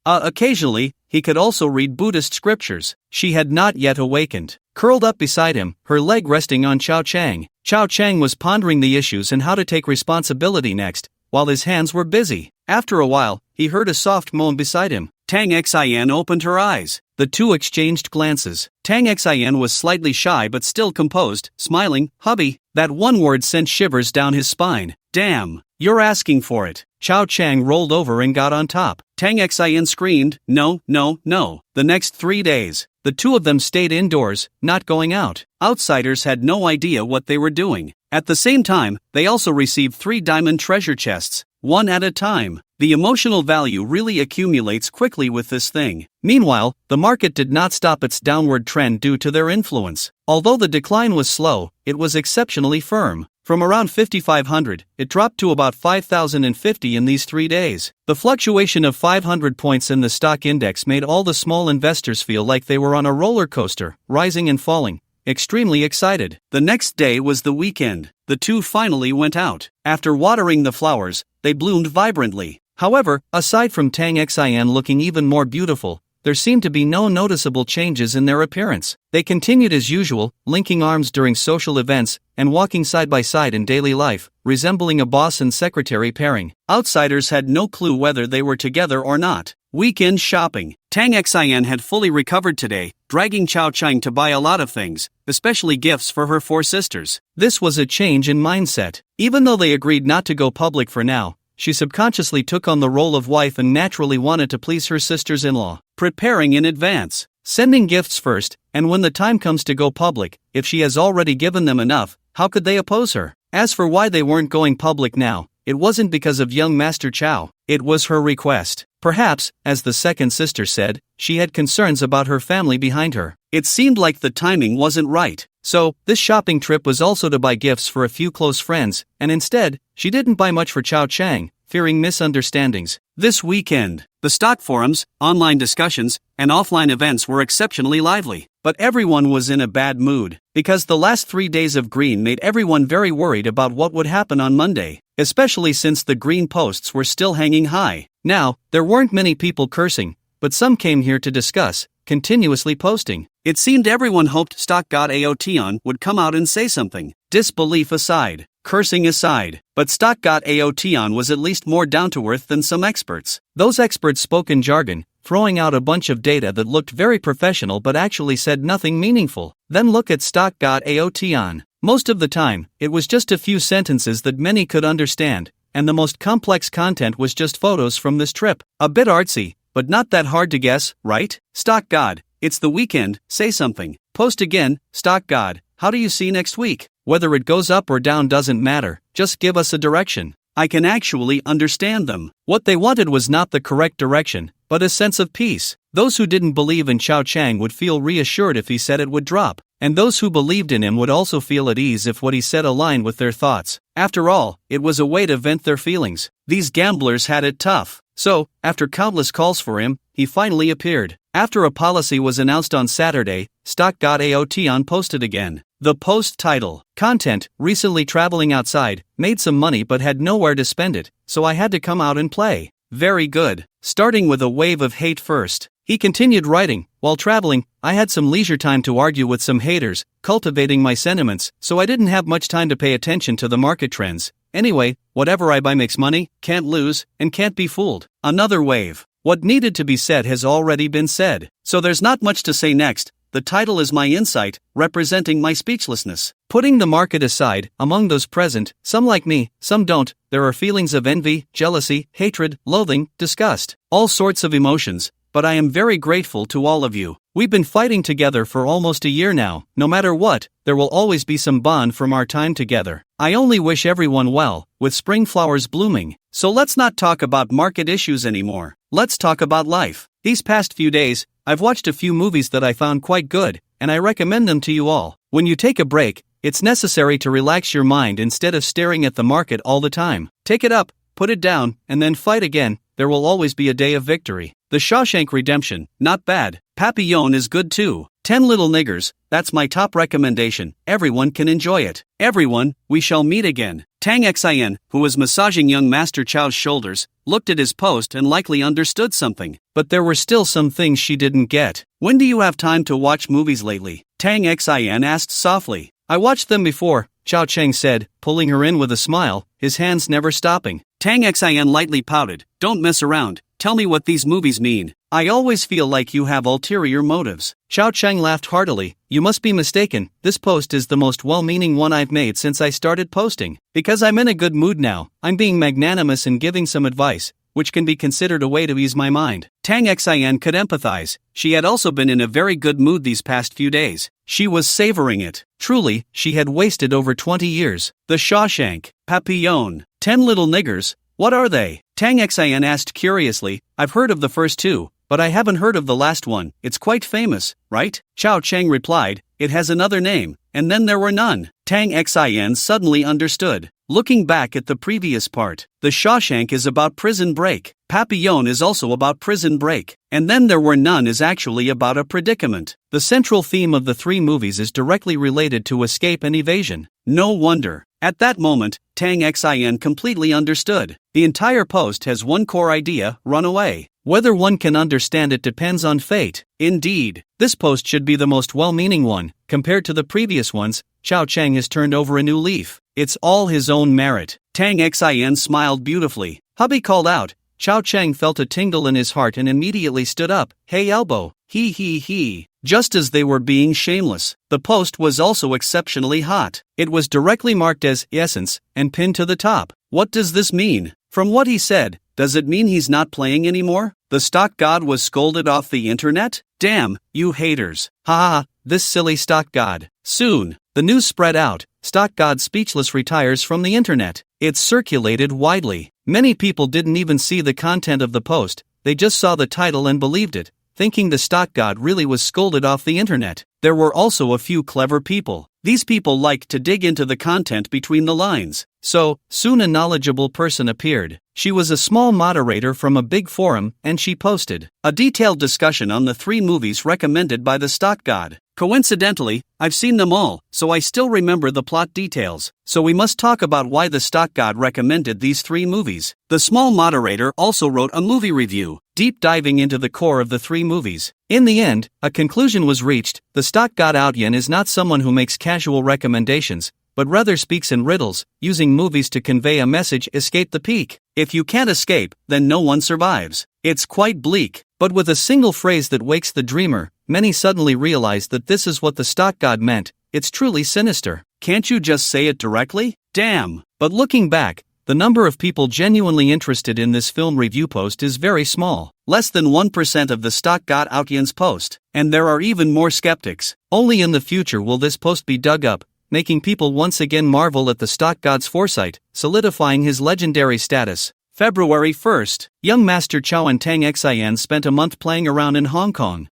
Occasionally, he could also read Buddhist scriptures. She had not yet awakened. Curled up beside him, her leg resting on Chao Cheng. Chao Cheng was pondering the issues and how to take responsibility next, while his hands were busy. After a while, he heard a soft moan beside him. Tang Xin opened her eyes. The two exchanged glances. Tang Xin was slightly shy but still composed, smiling. "Hubby." That one word sent shivers down his spine. "Damn, you're asking for it." Chao Cheng rolled over and got on top. Tang Xin screamed, "No, no, no." The next 3 days, the two of them stayed indoors, not going out. Outsiders had no idea what they were doing. At the same time, they also received 3 diamond treasure chests, one at a time. The emotional value really accumulates quickly with this thing. Meanwhile, the market did not stop its downward trend due to their influence. Although the decline was slow, it was exceptionally firm. From around 5,500, it dropped to about 5,050 in these 3 days. The fluctuation of 500 points in the stock index made all the small investors feel like they were on a roller coaster, rising and falling, extremely excited. The next day was the weekend. The two finally went out. After watering the flowers, they bloomed vibrantly. However, aside from Tang Xin looking even more beautiful, there seemed to be no noticeable changes in their appearance. They continued as usual, linking arms during social events, and walking side by side in daily life, resembling a boss and secretary pairing. Outsiders had no clue whether they were together or not. Weekend shopping. Tang Xin had fully recovered today, dragging Chao Chang to buy a lot of things, especially gifts for her 4 sisters. This was a change in mindset. Even though they agreed not to go public for now, she subconsciously took on the role of wife and naturally wanted to please her sisters-in-law. Preparing in advance. Sending gifts first, and when the time comes to go public, if she has already given them enough, how could they oppose her? As for why they weren't going public now, it wasn't because of young Master Chao, it was her request. Perhaps, as the second sister said, she had concerns about her family behind her. It seemed like the timing wasn't right. So, this shopping trip was also to buy gifts for a few close friends, and instead, she didn't buy much for Chao Chang, fearing misunderstandings. This weekend, the stock forums, online discussions, and offline events were exceptionally lively. But everyone was in a bad mood, because the last 3 days of green made everyone very worried about what would happen on Monday, especially since the green posts were still hanging high. Now, there weren't many people cursing, but some came here to discuss, continuously posting. It seemed everyone hoped stock god Aotion would come out and say something. Disbelief aside, cursing aside, but stock god Aotion was at least more down-to-earth than some experts. Those experts spoke in jargon, throwing out a bunch of data that looked very professional but actually said nothing meaningful. Then look at stock god Aotion. Most of the time, it was just a few sentences that many could understand, and the most complex content was just photos from this trip. A bit artsy, but not that hard to guess, right? Stock god, it's the weekend, say something. Post again, stock god, how do you see next week? Whether it goes up or down doesn't matter, just give us a direction. I can actually understand them. What they wanted was not the correct direction, but a sense of peace. Those who didn't believe in Chao Chang would feel reassured if he said it would drop, and those who believed in him would also feel at ease if what he said aligned with their thoughts. After all, it was a way to vent their feelings. These gamblers had it tough. So, after countless calls for him, he finally appeared. After a policy was announced on Saturday, stock god Aotion posted again. The post title, content, recently traveling outside, made some money but had nowhere to spend it, so I had to come out and play. Very good. Starting with a wave of hate first. He continued writing, while traveling, I had some leisure time to argue with some haters, cultivating my sentiments, so I didn't have much time to pay attention to the market trends. Anyway, whatever I buy makes money, can't lose, and can't be fooled. Another wave. What needed to be said has already been said, so there's not much to say next. The title is my insight, representing my speechlessness. Putting the market aside, among those present, some like me, some don't, there are feelings of envy, jealousy, hatred, loathing, disgust, all sorts of emotions, but I am very grateful to all of you. We've been fighting together for almost a year now. No matter what, there will always be some bond from our time together. I only wish everyone well, with spring flowers blooming. So let's not talk about market issues anymore. Let's talk about life. These past few days, I've watched a few movies that I found quite good, and I recommend them to you all. When you take a break, it's necessary to relax your mind instead of staring at the market all the time. Take it up, put it down, and then fight again. There will always be a day of victory. The Shawshank Redemption, not bad. Papillon is good too. 10 Little Niggers, that's my top recommendation. Everyone can enjoy it. Everyone, we shall meet again. Tang Xin, who was massaging young Master Chao's shoulders, looked at his post and likely understood something. But there were still some things she didn't get. When do you have time to watch movies lately? Tang Xin asked softly. I watched them before, Chao Chang said, pulling her in with a smile, his hands never stopping. Tang Xin lightly pouted. Don't mess around. Tell me what these movies mean. I always feel like you have ulterior motives. Chao Chang laughed heartily. You must be mistaken. This post is the most well-meaning one I've made since I started posting. Because I'm in a good mood now, I'm being magnanimous and giving some advice, which can be considered a way to ease my mind. Tang Xin could empathize. She had also been in a very good mood these past few days. She was savoring it. Truly, she had wasted over 20 years. The Shawshank, Papillon, 10 Little Niggers, what are they? Tang Xin asked curiously. I've heard of the first two, but I haven't heard of the last one. It's quite famous, right? Chao Chang replied. It has another name, and then there were none. Tang Xin suddenly understood. Looking back at the previous part, The Shawshank is about prison break. Papillon is also about prison break. And then There Were None is actually about a predicament. The central theme of the three movies is directly related to escape and evasion. No wonder. At that moment, Tang Xin completely understood. The entire post has one core idea: run away. Whether one can understand it depends on fate. Indeed, this post should be the most well-meaning one. Compared to the previous ones, Chao Chang has turned over a new leaf. It's all his own merit. Tang Xin smiled beautifully. Hubby called out. Chao Chang felt a tingle in his heart and immediately stood up. Hey elbow, he. Just as they were being shameless, the post was also exceptionally hot. It was directly marked as Essence and pinned to the top. What does this mean? From what he said, does it mean he's not playing anymore? The stock god was scolded off the internet? Damn, you haters. Haha, this silly stock god. Soon, the news spread out. Stock god speechless retires from the internet. It circulated widely. Many people didn't even see the content of the post, they just saw the title and believed it, thinking the stock god really was scolded off the internet. There were also a few clever people. These people liked to dig into the content between the lines. So, soon a knowledgeable person appeared. She was a small moderator from a big forum, and she posted a detailed discussion on the 3 movies recommended by the stock god. Coincidentally, I've seen them all, so I still remember the plot details. So we must talk about why the stock god recommended these 3 movies. The small moderator also wrote a movie review, deep diving into the core of the 3 movies. In the end, a conclusion was reached. The stock god Auntie is not someone who makes casual recommendations, but rather speaks in riddles, using movies to convey a message: escape the peak. If you can't escape, then no one survives. It's quite bleak, but with a single phrase that wakes the dreamer, many suddenly realize that this is what the stock god meant. It's truly sinister. Can't you just say it directly? Damn. But looking back, the number of people genuinely interested in this film review post is very small. Less than 1% of the stock god Auntie post. And there are even more skeptics. Only in the future will this post be dug up, making people once again marvel at the stock god's foresight, solidifying his legendary status. February 1st, young Master Chow and Tang Xin spent a month playing around in Hong Kong.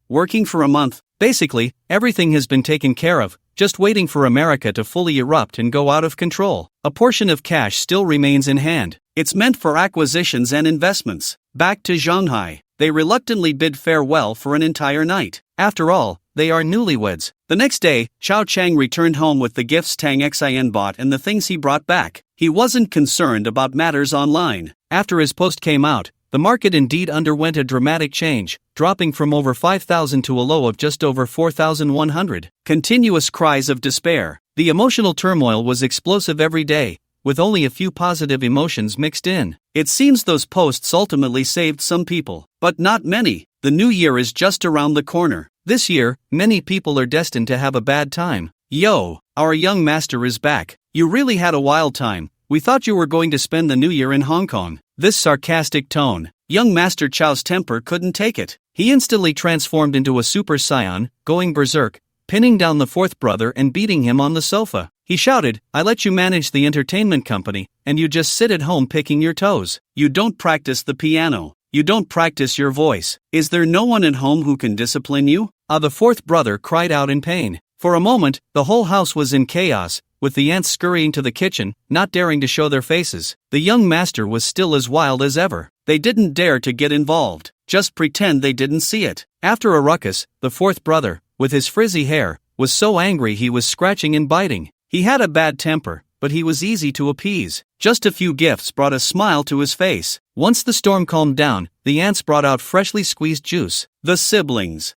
Working for a month. Basically, everything has been taken care of, just waiting for America to fully erupt and go out of control. A portion of cash still remains in hand. It's meant for acquisitions and investments. Back to Shanghai, they reluctantly bid farewell for an entire night. After all, they are newlyweds. The next day, Chao Chang returned home with the gifts Tang Xin bought and the things he brought back. He wasn't concerned about matters online. After his post came out, the market indeed underwent a dramatic change, dropping from over 5,000 to a low of just over 4,100. Continuous cries of despair. The emotional turmoil was explosive every day, with only a few positive emotions mixed in. It seems those posts ultimately saved some people, but not many. The new year is just around the corner. This year, many people are destined to have a bad time. Yo, our young master is back. You really had a wild time. We thought you were going to spend the new year in Hong Kong. This sarcastic tone. Young Master Chow's temper couldn't take it. He instantly transformed into a Super Saiyan, going berserk, pinning down the 4th brother and beating him on the sofa. He shouted, "I let you manage the entertainment company, and you just sit at home picking your toes. You don't practice the piano. You don't practice your voice. Is there no one at home who can discipline you?" The 4th brother cried out in pain. For a moment, the whole house was in chaos, with the ants scurrying to the kitchen, not daring to show their faces. The young master was still as wild as ever. They didn't dare to get involved, just pretend they didn't see it. After a ruckus, the 4th brother, with his frizzy hair, was so angry he was scratching and biting. He had a bad temper, but he was easy to appease. Just a few gifts brought a smile to his face. Once the storm calmed down, the ants brought out freshly squeezed juice. The siblings.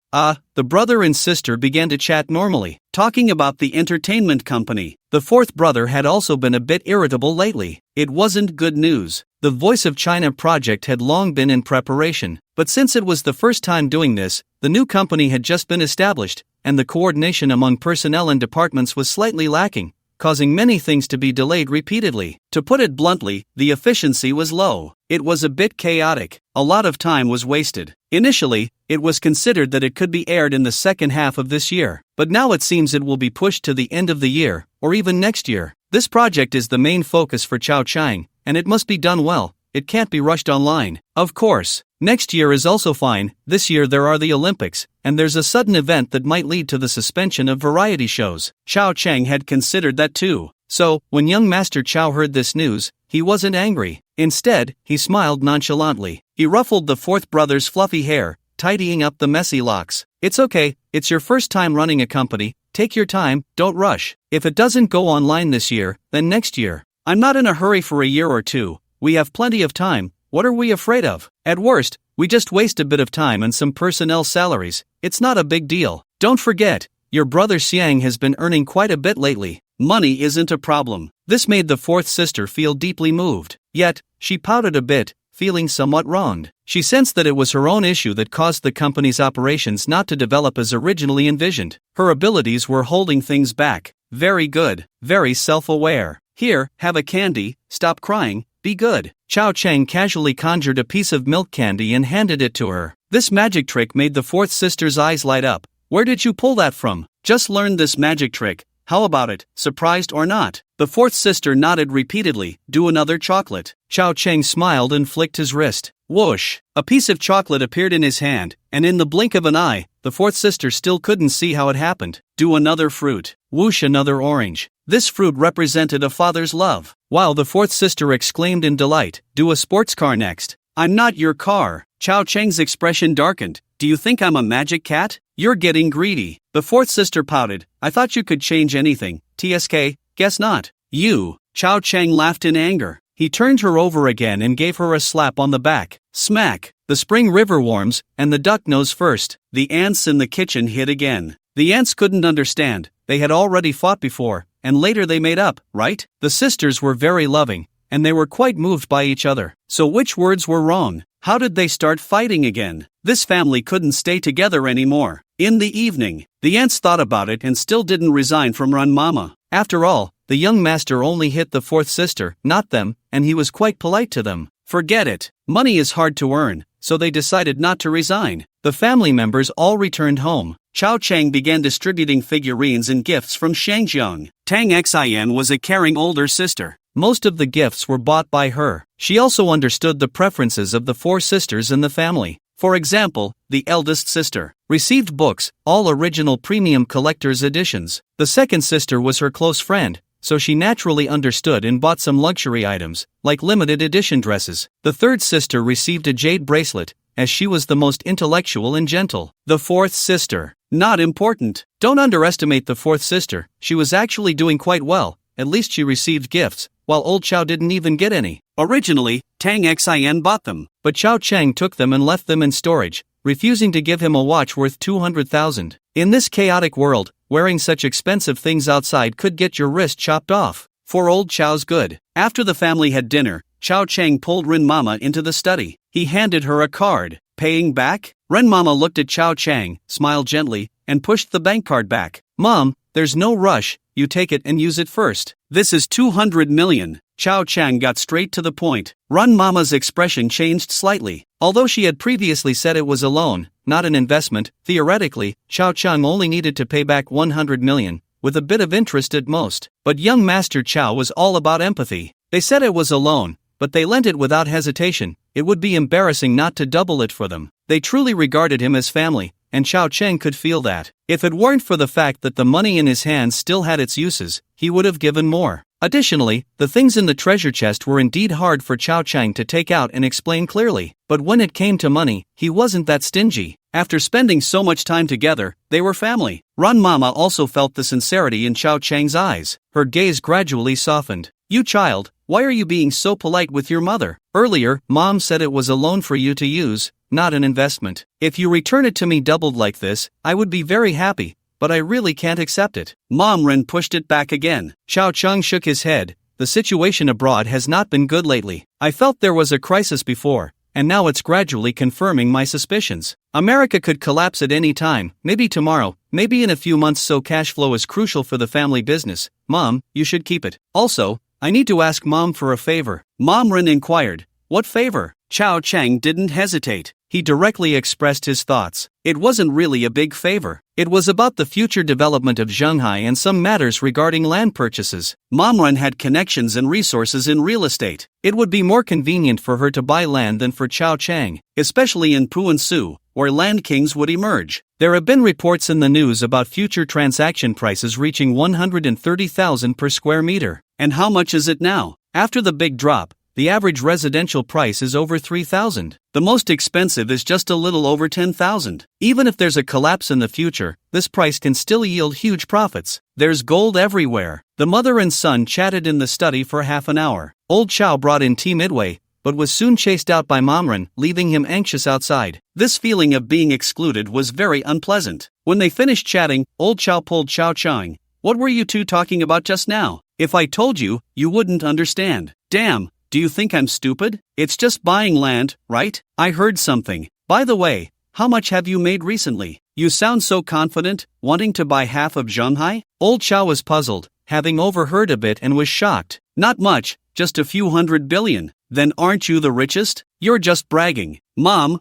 The brother and sister began to chat normally, talking about the entertainment company. The 4th brother had also been a bit irritable lately. It wasn't good news. The Voice of China project had long been in preparation, but since it was the first time doing this, the new company had just been established, and the coordination among personnel and departments was slightly lacking, causing many things to be delayed repeatedly. To put it bluntly, the efficiency was low. It was a bit chaotic. A lot of time was wasted. Initially, it was considered that it could be aired in the second half of this year, but now it seems it will be pushed to the end of the year, or even next year. This project is the main focus for Chao Chang, and it must be done well. It can't be rushed online. Of course, next year is also fine. This year there are the Olympics, and there's a sudden event that might lead to the suspension of variety shows. Chao Chang had considered that too. So, when young Master Chow heard this news, he wasn't angry. Instead, he smiled nonchalantly. He ruffled the 4th brother's fluffy hair, tidying up the messy locks. It's okay, it's your first time running a company, take your time, don't rush. If it doesn't go online this year, then next year. I'm not in a hurry for a year or two, we have plenty of time, what are we afraid of? At worst, we just waste a bit of time and some personnel salaries, it's not a big deal. Don't forget, your brother Xiang has been earning quite a bit lately. Money isn't a problem. This made the fourth sister feel deeply moved. Yet, she pouted a bit, feeling somewhat wronged. She sensed that it was her own issue that caused the company's operations not to develop as originally envisioned. Her abilities were holding things back. Very good, very self-aware. Here, have a candy, stop crying, be good. Chao Chang casually conjured a piece of milk candy and handed it to her. This magic trick made the fourth sister's eyes light up. Where did you pull that from? Just learned this magic trick. How about it, surprised or not? The fourth sister nodded repeatedly. Do another chocolate. Chao Cheng smiled and flicked his wrist. Whoosh! A piece of chocolate appeared in his hand, and in the blink of an eye, the fourth sister still couldn't see how it happened. Do another fruit. Whoosh, another orange. This fruit represented a father's love. While the fourth sister exclaimed in delight, do a sports car next. I'm not your car. Chao Cheng's expression darkened. Do you think I'm a magic cat? You're getting greedy. The fourth sister pouted. I thought you could change anything. TSK, guess not. You. Chao Cheng laughed in anger. He turned her over again and gave her a slap on the back. Smack. The spring river warms, and the duck knows first. The ants in the kitchen hid again. The ants couldn't understand. They had already fought before, and later they made up, right? The sisters were very loving, and they were quite moved by each other. So which words were wrong? How did they start fighting again? This family couldn't stay together anymore. In the evening, the ants thought about it and still didn't resign from Run Mama. After all, the young master only hit the fourth sister, not them, and he was quite polite to them. Forget it. Money is hard to earn, so they decided not to resign. The family members all returned home. Chao Cheng began distributing figurines and gifts from Shangjiang. Tang Xin was a caring older sister. Most of the gifts were bought by her. She also understood the preferences of the four sisters in the family. For example, the eldest sister received books, all original premium collector's editions. The second sister was her close friend, so she naturally understood and bought some luxury items, like limited edition dresses. The third sister received a jade bracelet, as she was the most intellectual and gentle. The fourth sister, not important. Don't underestimate the fourth sister, she was actually doing quite well, at least she received gifts, while old Chao didn't even get any. Originally, Tang Xin bought them, but Chao Cheng took them and left them in storage, refusing to give him a watch worth 200,000. In this chaotic world, wearing such expensive things outside could get your wrist chopped off. For old Chao's good. After the family had dinner, Chao Cheng pulled Ren Mama into the study. He handed her a card. Paying back? Ren Mama looked at Chao Cheng, smiled gently, and pushed the bank card back. Mom, there's no rush, you take it and use it first. This is 200 million. Chao Cheng got straight to the point. Run Mama's expression changed slightly. Although she had previously said it was a loan, not an investment, theoretically, Chao Cheng only needed to pay back 100 million, with a bit of interest at most. But young Master Chao was all about empathy. They said it was a loan, but they lent it without hesitation. It would be embarrassing not to double it for them. They truly regarded him as family, and Chao Cheng could feel that. If it weren't for the fact that the money in his hands still had its uses, he would have given more. Additionally, the things in the treasure chest were indeed hard for Chao Cheng to take out and explain clearly. But when it came to money, he wasn't that stingy. After spending so much time together, they were family. Run Mama also felt the sincerity in Chao Cheng's eyes. Her gaze gradually softened. You child, why are you being so polite with your mother? Earlier, Mom said it was a loan for you to use, not an investment. If you return it to me doubled like this, I would be very happy, but I really can't accept it. Mom Ren pushed it back again. Chao Cheng shook his head. The situation abroad has not been good lately. I felt there was a crisis before, and now it's gradually confirming my suspicions. America could collapse at any time, maybe tomorrow, maybe in a few months, so cash flow is crucial for the family business. Mom, you should keep it. Also, I need to ask Mom for a favor. Mom Ren inquired. What favor? Chao Cheng didn't hesitate. He directly expressed his thoughts. It wasn't really a big favor. It was about the future development of Shanghai and some matters regarding land purchases. Mom Ren had connections and resources in real estate. It would be more convenient for her to buy land than for Chao Cheng, especially in Puansu, where land kings would emerge. There have been reports in the news about future transaction prices reaching 130,000 per square meter. And how much is it now? After the big drop, the average residential price is over 3,000. The most expensive is just a little over 10,000. Even if there's a collapse in the future, this price can still yield huge profits. There's gold everywhere. The mother and son chatted in the study for half an hour. Old Chow brought in tea midway, but was soon chased out by Momren, leaving him anxious outside. This feeling of being excluded was very unpleasant. When they finished chatting, Old Chow pulled Chow Chang. "What were you two talking about just now? If I told you, you wouldn't understand." "Damn, do you think I'm stupid? It's just buying land, right? I heard something. By the way, how much have you made recently? You sound so confident, wanting to buy half of Zhonghai?" Old Chow was puzzled, having overheard a bit, and was shocked. "Not much, just a few 100 billion. Then aren't you the richest? You're just bragging." Mom.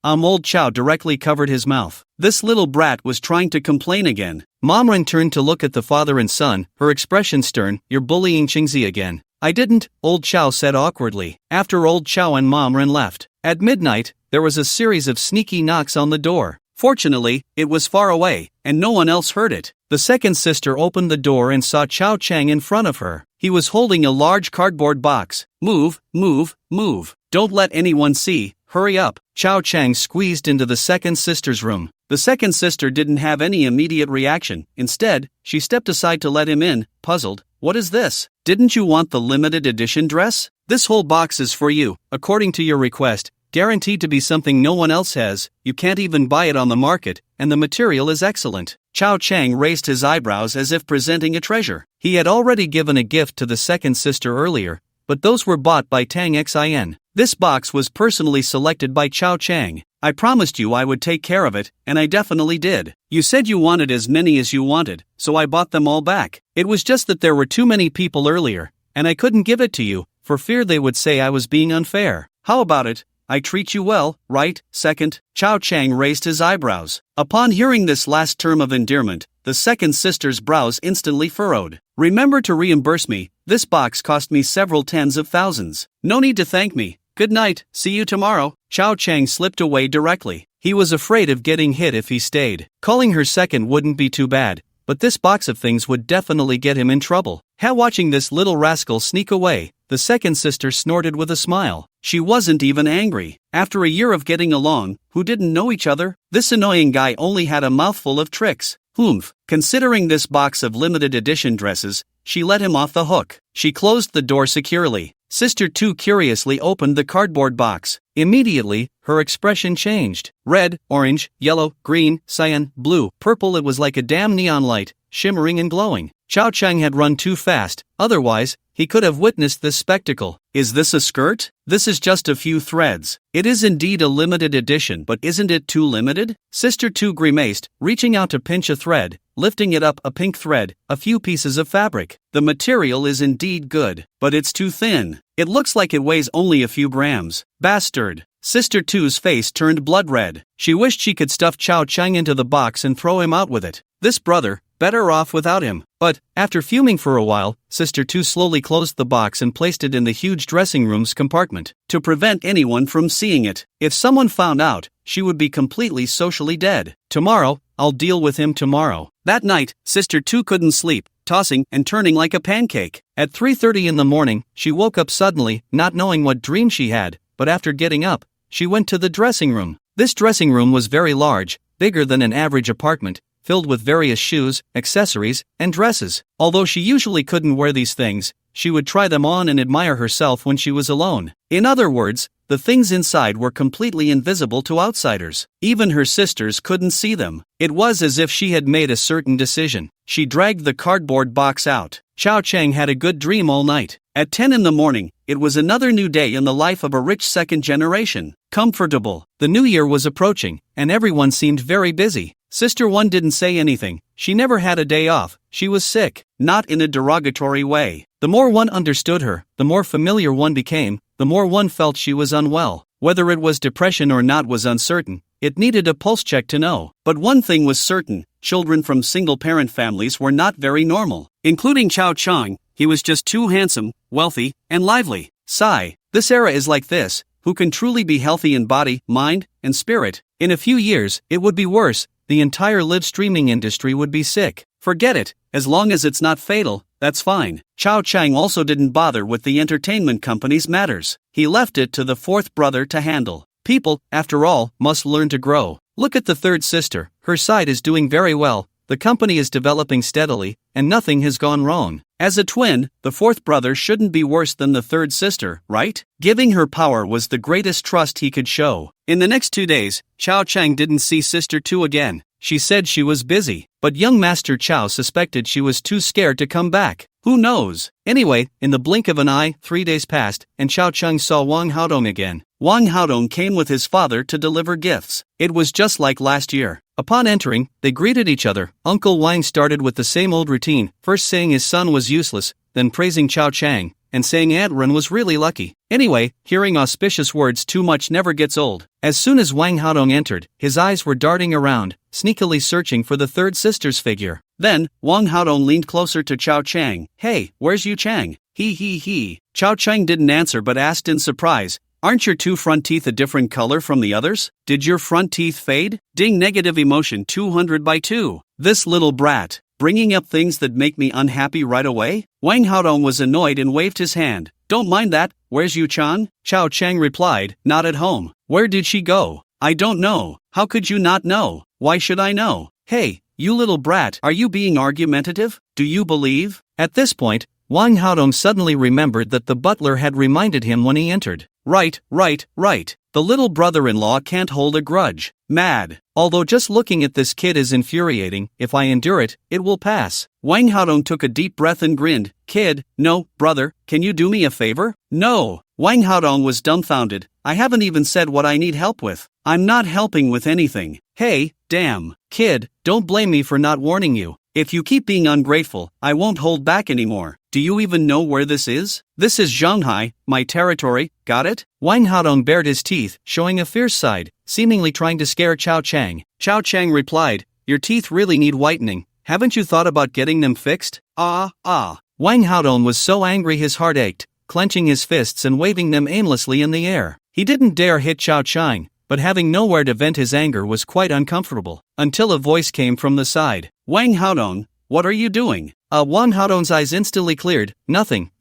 Old Chow directly covered his mouth. This little brat was trying to complain again. Momren turned to look at the father and son, her expression stern. "You're bullying Qingzi again." "I didn't," Old Chow said awkwardly. After Old Chow and Momren left, at midnight, there was a series of sneaky knocks on the door. Fortunately, it was far away, and no one else heard it. The second sister opened the door and saw Chow Chang in front of her. He was holding a large cardboard box. Move. Don't let anyone see, hurry up." Chow Chang squeezed into the second sister's room. The second sister didn't have any immediate reaction. Instead, she stepped aside to let him in, puzzled. "What is this? Didn't you want the limited edition dress? This whole box is for you, according to your request. Guaranteed to be something no one else has, you can't even buy it on the market, and the material is excellent." Chow Chang raised his eyebrows as if presenting a treasure. He had already given a gift to the second sister earlier, but those were bought by Tang Xin. This box was personally selected by Chow Chang. "I promised you I would take care of it, and I definitely did. You said you wanted as many as you wanted, so I bought them all back. It was just that there were too many people earlier, and I couldn't give it to you, for fear they would say I was being unfair. How about it? I treat you well, right, second?" Chow Chang raised his eyebrows. Upon hearing this last term of endearment, the second sister's brows instantly furrowed. "Remember to reimburse me, this box cost me several tens of thousands. No need to thank me. Good night, see you tomorrow." Chow Chang slipped away directly. He was afraid of getting hit if he stayed. Calling her second wouldn't be too bad, but this box of things would definitely get him in trouble. Watching this little rascal sneak away, the second sister snorted with a smile. She wasn't even angry. After a year of getting along, who didn't know each other? This annoying guy only had a mouthful of tricks. Considering this box of limited edition dresses, she let him off the hook. She closed the door securely. Sister 2 curiously opened the cardboard box. Immediately, her expression changed. Red, orange, yellow, green, cyan, blue, purple. It was like a damn neon light, shimmering and glowing. Chow Chang had run too fast, otherwise, he could have witnessed this spectacle. "Is this a skirt? This is just a few threads. It is indeed a limited edition, but isn't it too limited?" Sister 2 grimaced, reaching out to pinch a thread, lifting it up, a pink thread, a few pieces of fabric. "The material is indeed good, but it's too thin. It looks like it weighs only a few grams." Bastard! Sister 2's face turned blood red. She wished she could stuff Chow Chang into the box and throw him out with it. This brother, better off without him. But, after fuming for a while, Sister 2 slowly closed the box and placed it in the huge dressing room's compartment, to prevent anyone from seeing it. If someone found out, she would be completely socially dead. "Tomorrow, I'll deal with him tomorrow." That night, Sister 2 couldn't sleep, tossing and turning like a pancake. At 3:30 in the morning, she woke up suddenly, not knowing what dream she had, but after getting up, she went to the dressing room. This dressing room was very large, bigger than an average apartment, filled with various shoes, accessories, and dresses. Although she usually couldn't wear these things, she would try them on and admire herself when she was alone. In other words, the things inside were completely invisible to outsiders. Even her sisters couldn't see them. It was as if she had made a certain decision. She dragged the cardboard box out. Chow Chang had a good dream all night. At 10 in the morning, it was another new day in the life of a rich second generation. Comfortable. The new year was approaching, and everyone seemed very busy. Sister 1 didn't say anything. She never had a day off. She was sick, not in a derogatory way. The more one understood her, the more familiar one became, the more one felt she was unwell. Whether it was depression or not was uncertain. It needed a pulse check to know. But one thing was certain, children from single-parent families were not very normal. Including Chow Chang, he was just too handsome, wealthy, and lively. Sigh. This era is like this. Who can truly be healthy in body, mind, and spirit? In a few years, it would be worse. The entire live streaming industry would be sick. Forget it. As long as it's not fatal, that's fine. Chao Chang also didn't bother with the entertainment company's matters. He left it to the fourth brother to handle. People, after all, must learn to grow. Look at the third sister, her side is doing very well, the company is developing steadily, and nothing has gone wrong. As a twin, the fourth brother shouldn't be worse than the third sister, right? Giving her power was the greatest trust he could show. In the next 2 days, Chao Chang didn't see Sister 2 again. She said she was busy, but young Master Chao suspected she was too scared to come back. Who knows? Anyway, in the blink of an eye, 3 days passed, and Chao Chang saw Wang Haodong again. Wang Haodong came with his father to deliver gifts. It was just like last year. Upon entering, they greeted each other. Uncle Wang started with the same old routine, first saying his son was useless, then praising Chao Chang, and saying Aunt Ren was really lucky. Anyway, hearing auspicious words too much never gets old. As soon as Wang Haodong entered, his eyes were darting around, sneakily searching for the third sister's figure. Then, Wang Haodong leaned closer to Chao Chang. Hey, where's Yu Chang? He. Chao Chang didn't answer but asked in surprise, aren't your two front teeth a different color from the others? Did your front teeth fade? Ding negative emotion 200/2. This little brat, bringing up things that make me unhappy right away? Wang Haodong was annoyed and waved his hand. Don't mind that, where's Yu Chang? Chao Chang replied, not at home. Where did she go? I don't know. How could you not know? Why should I know? Hey, you little brat, are you being argumentative? Do you believe? At this point, Wang Haodong suddenly remembered that the butler had reminded him when he entered. Right. The little brother-in-law can't hold a grudge. Mad. Although just looking at this kid is infuriating, if I endure it, it will pass. Wang Haodong took a deep breath and grinned. Kid, no, brother, can you do me a favor? No. Wang Haodong was dumbfounded. I haven't even said what I need help with. I'm not helping with anything. Hey, damn. Kid, don't blame me for not warning you. If you keep being ungrateful, I won't hold back anymore. Do you even know where this is? This is Shanghai, my territory, got it? Wang Haodong bared his teeth, showing a fierce side, seemingly trying to scare Chao Chang. Chao Chang replied, your teeth really need whitening. Haven't you thought about getting them fixed? Wang Haodong was so angry his heart ached, clenching his fists and waving them aimlessly in the air. He didn't dare hit Chao Chang, but having nowhere to vent his anger was quite uncomfortable, until a voice came from the side. Wang Haodong, what are you doing? Wang Haodong's eyes instantly cleared. Nothing,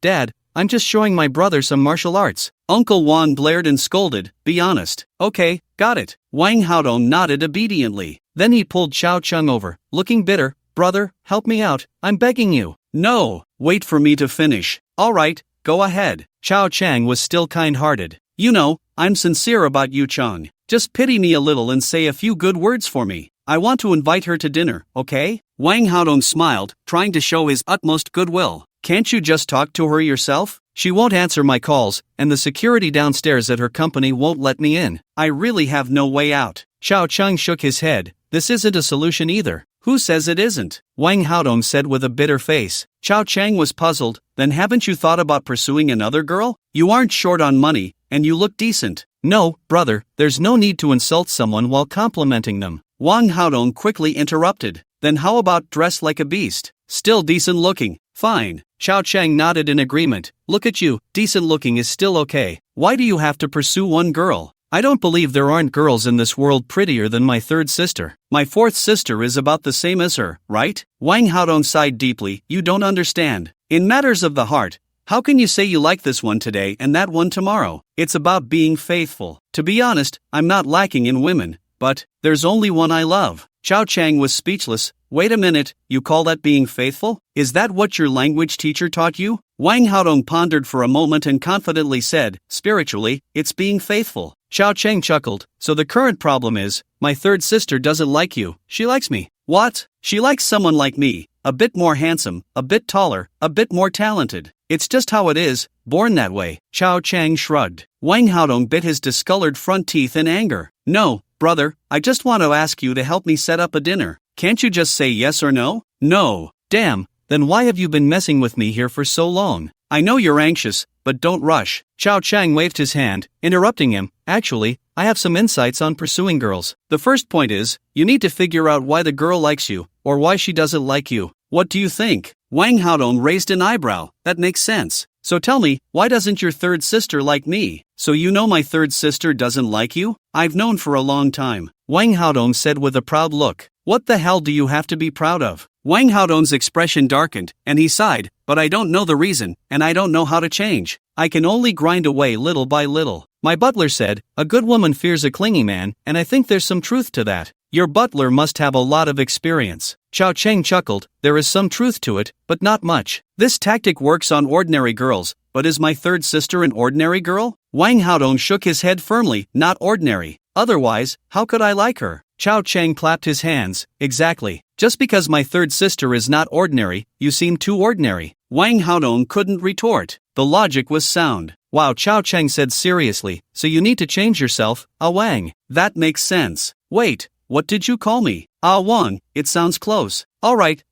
Dad, I'm just showing my brother some martial arts. Uncle Wang glared and scolded, be honest. Okay, got it. Wang Haodong nodded obediently. Then he pulled Chao Chang over, looking bitter. Brother, help me out, I'm begging you. No, wait for me to finish. Alright, go ahead. Chao Chang was still kind-hearted. You know, I'm sincere about Yu Chang. Just pity me a little and say a few good words for me. I want to invite her to dinner, okay? Wang Haodong smiled, trying to show his utmost goodwill. Can't you just talk to her yourself? She won't answer my calls, and the security downstairs at her company won't let me in. I really have no way out. Chao Chang shook his head. This isn't a solution either. Who says it isn't? Wang Haodong said with a bitter face. Chao Chang was puzzled. Then haven't you thought about pursuing another girl? You aren't short on money, and you look decent. No, brother, there's no need to insult someone while complimenting them. Wang Haodong quickly interrupted. Then how about dress like a beast? Still decent looking. Fine. Chao Chang nodded in agreement. Look at you, decent looking is still okay. Why do you have to pursue one girl? I don't believe there aren't girls in this world prettier than my third sister. My fourth sister is about the same as her, right? Wang Haodong sighed deeply. You don't understand. In matters of the heart, how can you say you like this one today and that one tomorrow? It's about being faithful. To be honest, I'm not lacking in women, but there's only one I love. Chao Chang was speechless. Wait a minute, you call that being faithful? Is that what your language teacher taught you? Wang Haodong pondered for a moment and confidently said, spiritually, it's being faithful. Chao Chang chuckled. So the current problem is, my third sister doesn't like you, she likes me. What? She likes someone like me, a bit more handsome, a bit taller, a bit more talented. It's just how it is, born that way. Chao Chang shrugged. Wang Haodong bit his discolored front teeth in anger. No, brother, I just want to ask you to help me set up a dinner. Can't you just say yes or no? No. Damn, then why have you been messing with me here for so long? I know you're anxious, but don't rush. Chao Chang waved his hand, interrupting him. Actually, I have some insights on pursuing girls. The first point is, you need to figure out why the girl likes you, or why she doesn't like you. What do you think? Wang Haodong raised an eyebrow. That makes sense. So tell me, why doesn't your third sister like me? So you know my third sister doesn't like you? I've known for a long time. Wang Haodong said with a proud look. What the hell do you have to be proud of? Wang Haodong's expression darkened, and he sighed, but I don't know the reason, and I don't know how to change. I can only grind away little by little. My butler said, a good woman fears a clingy man, and I think there's some truth to that. Your butler must have a lot of experience. Chao Cheng chuckled, there is some truth to it, but not much. This tactic works on ordinary girls, but is my third sister an ordinary girl? Wang Haodong shook his head firmly, not ordinary. Otherwise, how could I like her? Chao Cheng clapped his hands, exactly. Just because my third sister is not ordinary, you seem too ordinary. Wang Haodong couldn't retort. The logic was sound. Wow, Chao Cheng said seriously, so you need to change yourself, Ah Wang. That makes sense. Wait, what did you call me? Ah Wang, it sounds close. Alright,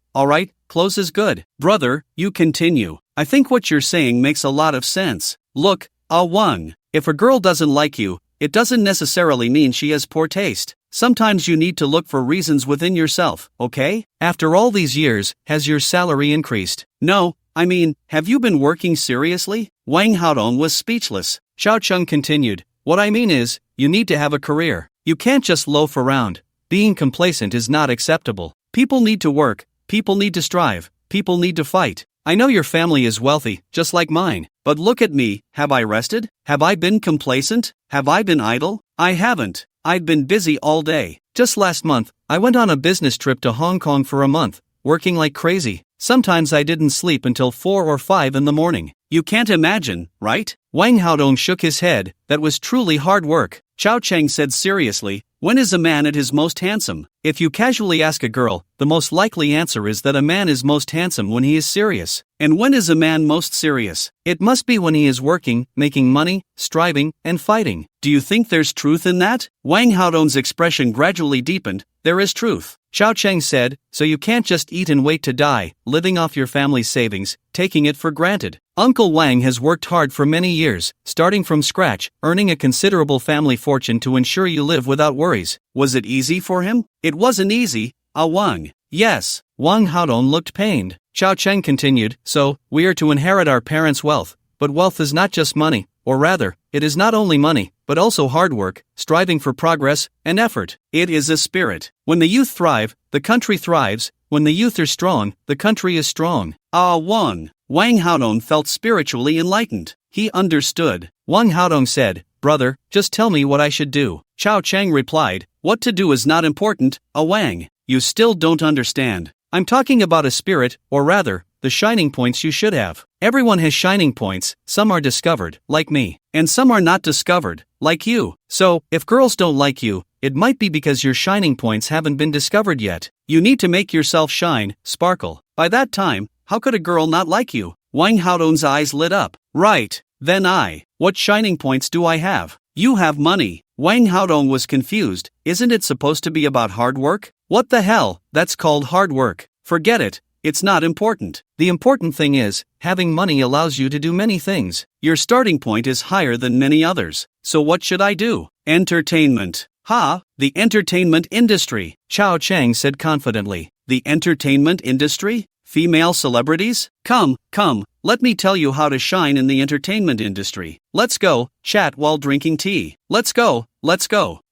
close is good. Brother, you continue. I think what you're saying makes a lot of sense. Look, Ah Wang, if a girl doesn't like you, it doesn't necessarily mean she has poor taste. Sometimes you need to look for reasons within yourself, okay? After all these years, has your salary increased? No, I mean, have you been working seriously? Wang Haodong was speechless. Xiao Cheng continued, what I mean is, you need to have a career. You can't just loaf around. Being complacent is not acceptable. People need to work, people need to strive, people need to fight. I know your family is wealthy, just like mine, but look at me, have I rested? Have I been complacent? Have I been idle? I haven't. I've been busy all day. Just last month, I went on a business trip to Hong Kong for a month, working like crazy. Sometimes I didn't sleep until 4 or 5 in the morning. You can't imagine, right? Wang Haodong shook his head, that was truly hard work. Chao Cheng said seriously, when is a man at his most handsome? If you casually ask a girl, the most likely answer is that a man is most handsome when he is serious. And when is a man most serious? It must be when he is working, making money, striving, and fighting. Do you think there's truth in that? Wang Haodong's expression gradually deepened. There is truth. Chao Cheng said, so you can't just eat and wait to die, living off your family's savings, taking it for granted. Uncle Wang has worked hard for many years, starting from scratch, earning a considerable family fortune to ensure you live without worries. Was it easy for him? It wasn't easy, Ah Wang. Yes. Wang Haodong looked pained. Chao Cheng continued, so, we are to inherit our parents' wealth, but wealth is not just money, or rather, it is not only money, but also hard work, striving for progress, and effort. It is a spirit. When the youth thrive, the country thrives. When the youth are strong, the country is strong. Ah Wang. Wang Haodong felt spiritually enlightened. He understood. Wang Haodong said, brother, just tell me what I should do. Chao Cheng replied, what to do is not important, Ah Wang. You still don't understand. I'm talking about a spirit, or rather, the shining points you should have. Everyone has shining points, some are discovered, like me, and some are not discovered, like you. So, if girls don't like you, it might be because your shining points haven't been discovered yet. You need to make yourself shine, sparkle. By that time, how could a girl not like you? Wang Haodong's eyes lit up. Right, then what shining points do I have? You have money. Wang Haodong was confused. Isn't it supposed to be about hard work? What the hell, that's called hard work. Forget it. It's not important. The important thing is, having money allows you to do many things. Your starting point is higher than many others. So what should I do? Entertainment. The entertainment industry. Chao Cheng said confidently. The entertainment industry? Female celebrities? Come, let me tell you how to shine in the entertainment industry. Let's go, chat while drinking tea. Let's go.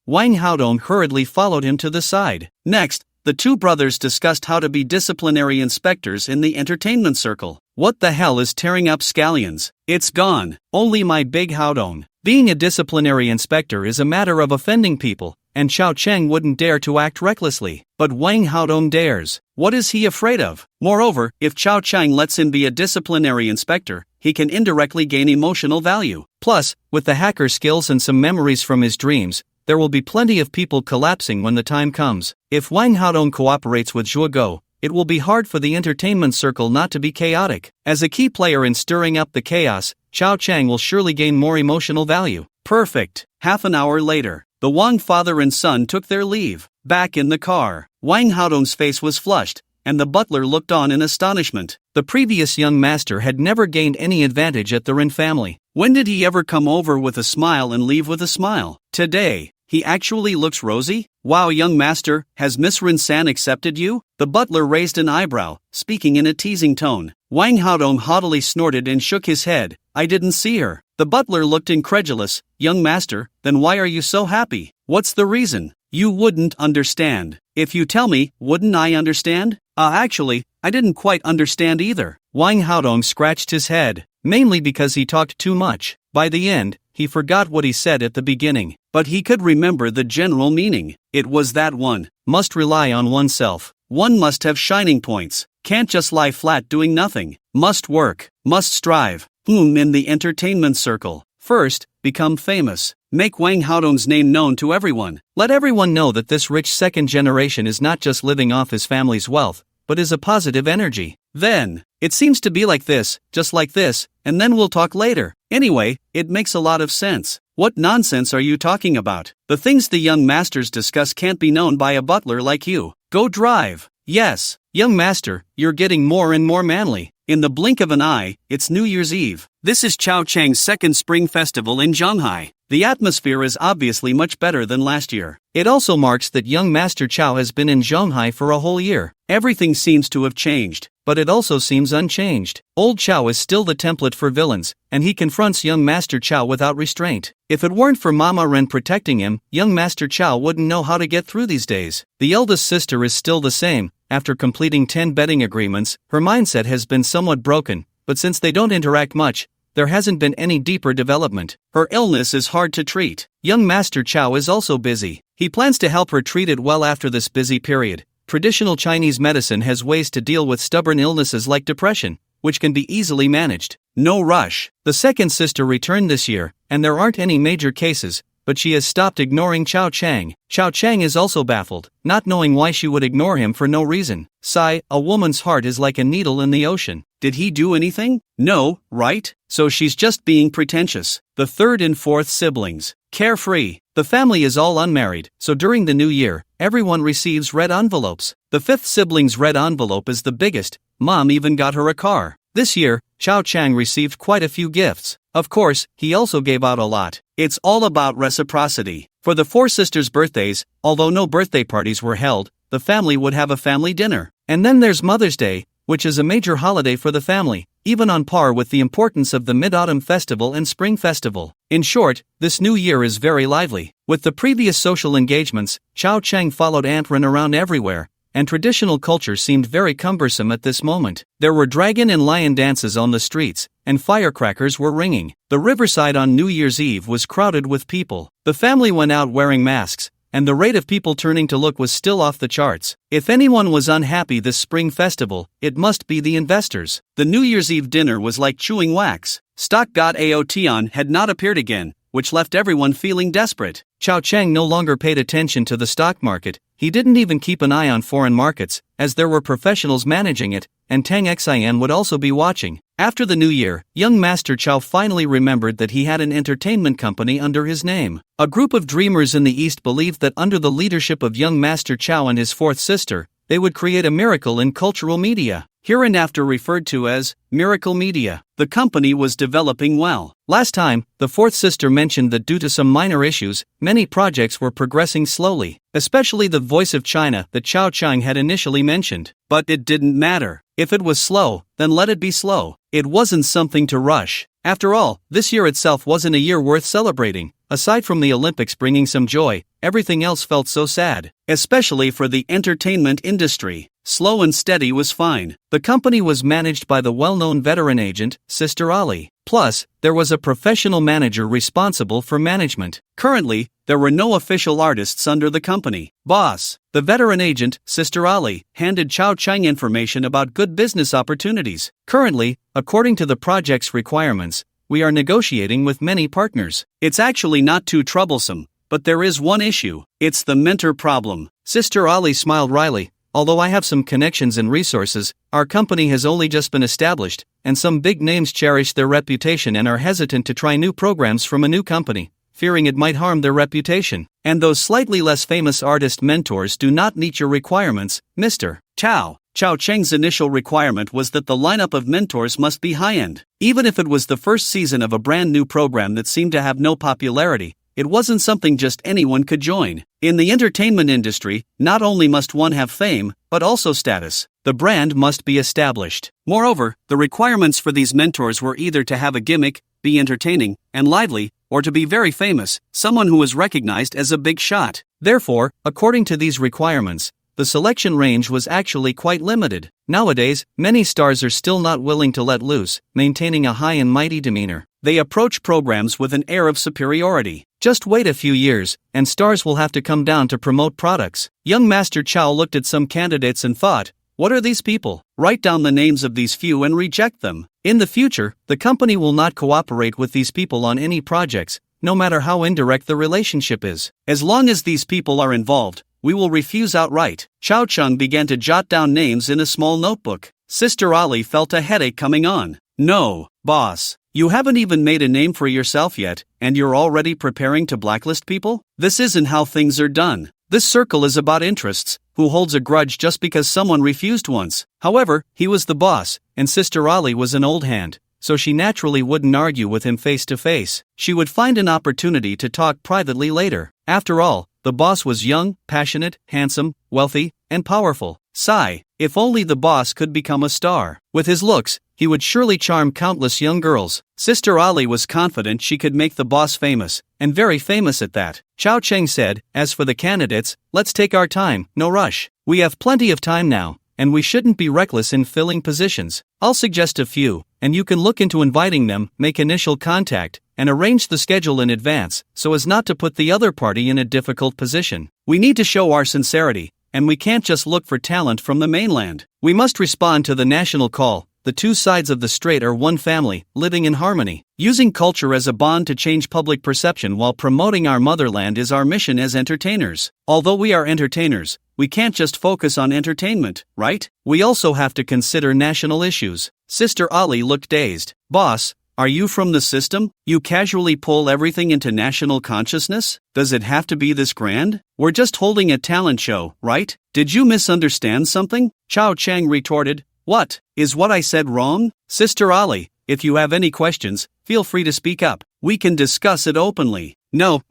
Wang Haodong hurriedly followed him to the side. Next, the two brothers discussed how to be disciplinary inspectors in the entertainment circle. What the hell is tearing up scallions? It's gone. Only my big Haodong. Being a disciplinary inspector is a matter of offending people, and Chao Cheng wouldn't dare to act recklessly. But Wang Haodong dares. What is he afraid of? Moreover, if Chao Cheng lets him be a disciplinary inspector, he can indirectly gain emotional value. Plus, with the hacker skills and some memories from his dreams, there will be plenty of people collapsing when the time comes. If Wang Haodong cooperates with Yuhua, it will be hard for the entertainment circle not to be chaotic. As a key player in stirring up the chaos, Chao Cheng will surely gain more emotional value. Perfect. Half an hour later, the Wang father and son took their leave. Back in the car, Wang Haodong's face was flushed, and the butler looked on in astonishment. The previous young master had never gained any advantage at the Rin family. When did he ever come over with a smile and leave with a smile? Today, he actually looks rosy? Wow, young master, has Miss Rin-san accepted you? The butler raised an eyebrow, speaking in a teasing tone. Wang Haodong haughtily snorted and shook his head. I didn't see her. The butler looked incredulous. Young master, then why are you so happy? What's the reason? You wouldn't understand. If you tell me, wouldn't I understand? Actually, I didn't quite understand either. Wang Haodong scratched his head, mainly because he talked too much. By the end, he forgot what he said at the beginning, but he could remember the general meaning. It was that one must rely on oneself. One must have shining points. Can't just lie flat doing nothing. Must work. Must strive. In the entertainment circle. First, become famous. Make Wang Haodong's name known to everyone. Let everyone know that this rich second generation is not just living off his family's wealth, but is a positive energy. Then, it seems to be like this, just like this, and then we'll talk later. Anyway, it makes a lot of sense. What nonsense are you talking about? The things the young masters discuss can't be known by a butler like you. Go drive. Yes, young master, you're getting more and more manly. In the blink of an eye, it's New Year's Eve. This is Chao Chang's second spring festival in Shanghai. The atmosphere is obviously much better than last year. It also marks that young Master Chao has been in Shanghai for a whole year. Everything seems to have changed, but it also seems unchanged. Old Chao is still the template for villains, and he confronts young Master Chao without restraint. If it weren't for Mama Ren protecting him, young Master Chao wouldn't know how to get through these days. The eldest sister is still the same. After completing 10 betting agreements, her mindset has been somewhat broken, but since they don't interact much, there hasn't been any deeper development. Her illness is hard to treat. Young Master Chao is also busy. He plans to help her treat it well after this busy period. Traditional Chinese medicine has ways to deal with stubborn illnesses like depression, which can be easily managed. No rush. The second sister returned this year, and there aren't any major cases, but she has stopped ignoring Chao Chang. Chao Chang is also baffled, not knowing why she would ignore him for no reason. Sigh, a woman's heart is like a needle in the ocean. Did he do anything? No, right? So she's just being pretentious. The third and fourth siblings. Carefree. The family is all unmarried, so during the new year, everyone receives red envelopes. The fifth sibling's red envelope is the biggest. Mom even got her a car. This year, Chao Chang received quite a few gifts. Of course, he also gave out a lot. It's all about reciprocity. For the four sisters' birthdays, although no birthday parties were held, the family would have a family dinner. And then there's Mother's Day, which is a major holiday for the family, even on par with the importance of the Mid-Autumn Festival and Spring Festival. In short, this new year is very lively. With the previous social engagements, Chao Chang followed Aunt Ren around everywhere, and traditional culture seemed very cumbersome at this moment. There were dragon and lion dances on the streets, and firecrackers were ringing. The riverside on New Year's Eve was crowded with people. The family went out wearing masks, and the rate of people turning to look was still off the charts. If anyone was unhappy this spring festival, it must be the investors. The New Year's Eve dinner was like chewing wax. Stock god Aotion had not appeared again, which left everyone feeling desperate. Chao Chang no longer paid attention to the stock market. He didn't even keep an eye on foreign markets, as there were professionals managing it, and Tang Xian would also be watching. After the new year, young Master Chao finally remembered that he had an entertainment company under his name. A group of dreamers in the East believed that under the leadership of young Master Chao and his fourth sister, they would create a miracle in cultural media, hereinafter referred to as Miracle Media. The company was developing well. Last time, the fourth sister mentioned that due to some minor issues, many projects were progressing slowly, especially the Voice of China that Chao Chang had initially mentioned. But it didn't matter. If it was slow, then let it be slow. It wasn't something to rush. After all, this year itself wasn't a year worth celebrating. Aside from the Olympics bringing some joy, everything else felt so sad. Especially for the entertainment industry. Slow and steady was fine. The company was managed by the well-known veteran agent, Sister Ali. Plus, there was a professional manager responsible for management. Currently, there were no official artists under the company. Boss, the veteran agent, Sister Ali, handed Chao Chang information about good business opportunities. Currently, according to the project's requirements, we are negotiating with many partners. It's actually not too troublesome, but there is one issue. It's the mentor problem. Sister Ali smiled wryly. Although I have some connections and resources, our company has only just been established, and some big names cherish their reputation and are hesitant to try new programs from a new company, fearing it might harm their reputation. And those slightly less famous artist mentors do not meet your requirements, Mr. Chao. Chao Chang's initial requirement was that the lineup of mentors must be high-end. Even if it was the first season of a brand new program that seemed to have no popularity, it wasn't something just anyone could join. In the entertainment industry, not only must one have fame, but also status. The brand must be established. Moreover, the requirements for these mentors were either to have a gimmick, be entertaining and lively, or to be very famous, someone who was recognized as a big shot. Therefore, according to these requirements, the selection range was actually quite limited. Nowadays, many stars are still not willing to let loose, maintaining a high and mighty demeanor. They approach programs with an air of superiority. Just wait a few years, and stars will have to come down to promote products. Young Master Chow looked at some candidates and thought, what are these people? Write down the names of these few and reject them. In the future, the company will not cooperate with these people on any projects, no matter how indirect the relationship is. As long as these people are involved, we will refuse outright. Chow Chung began to jot down names in a small notebook. Sister Ali felt a headache coming on. No, boss. You haven't even made a name for yourself yet, and you're already preparing to blacklist people? This isn't how things are done. This circle is about interests. Who holds a grudge just because someone refused once? However, he was the boss, and Sister Ali was an old hand, so she naturally wouldn't argue with him face to face. She would find an opportunity to talk privately later. After all, the boss was young, passionate, handsome, wealthy, and powerful. Sigh, if only the boss could become a star. With his looks, he would surely charm countless young girls. Sister Ali was confident she could make the boss famous, and very famous at that. Chow Cheng said, as for the candidates, let's take our time, no rush. We have plenty of time now, and we shouldn't be reckless in filling positions. I'll suggest a few, and you can look into inviting them, make initial contact, and arrange the schedule in advance, so as not to put the other party in a difficult position. We need to show our sincerity, and we can't just look for talent from the mainland. We must respond to the national call. The two sides of the strait are one family, living in harmony. Using culture as a bond to change public perception while promoting our motherland is our mission as entertainers. Although we are entertainers, we can't just focus on entertainment, right? We also have to consider national issues. Sister Ali looked dazed. Boss, are you from the system? You casually pull everything into national consciousness? Does it have to be this grand? We're just holding a talent show, right? Did you misunderstand something? Chow Chang retorted. What? Is what I said wrong? Sister Ali, if you have any questions, feel free to speak up. We can discuss it openly. No,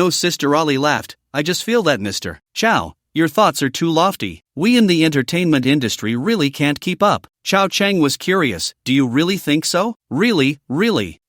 Sister Ali laughed. I just feel that Mr. Chow, your thoughts are too lofty. We in the entertainment industry really can't keep up. Chow Chang was curious. Do you really think so? Really?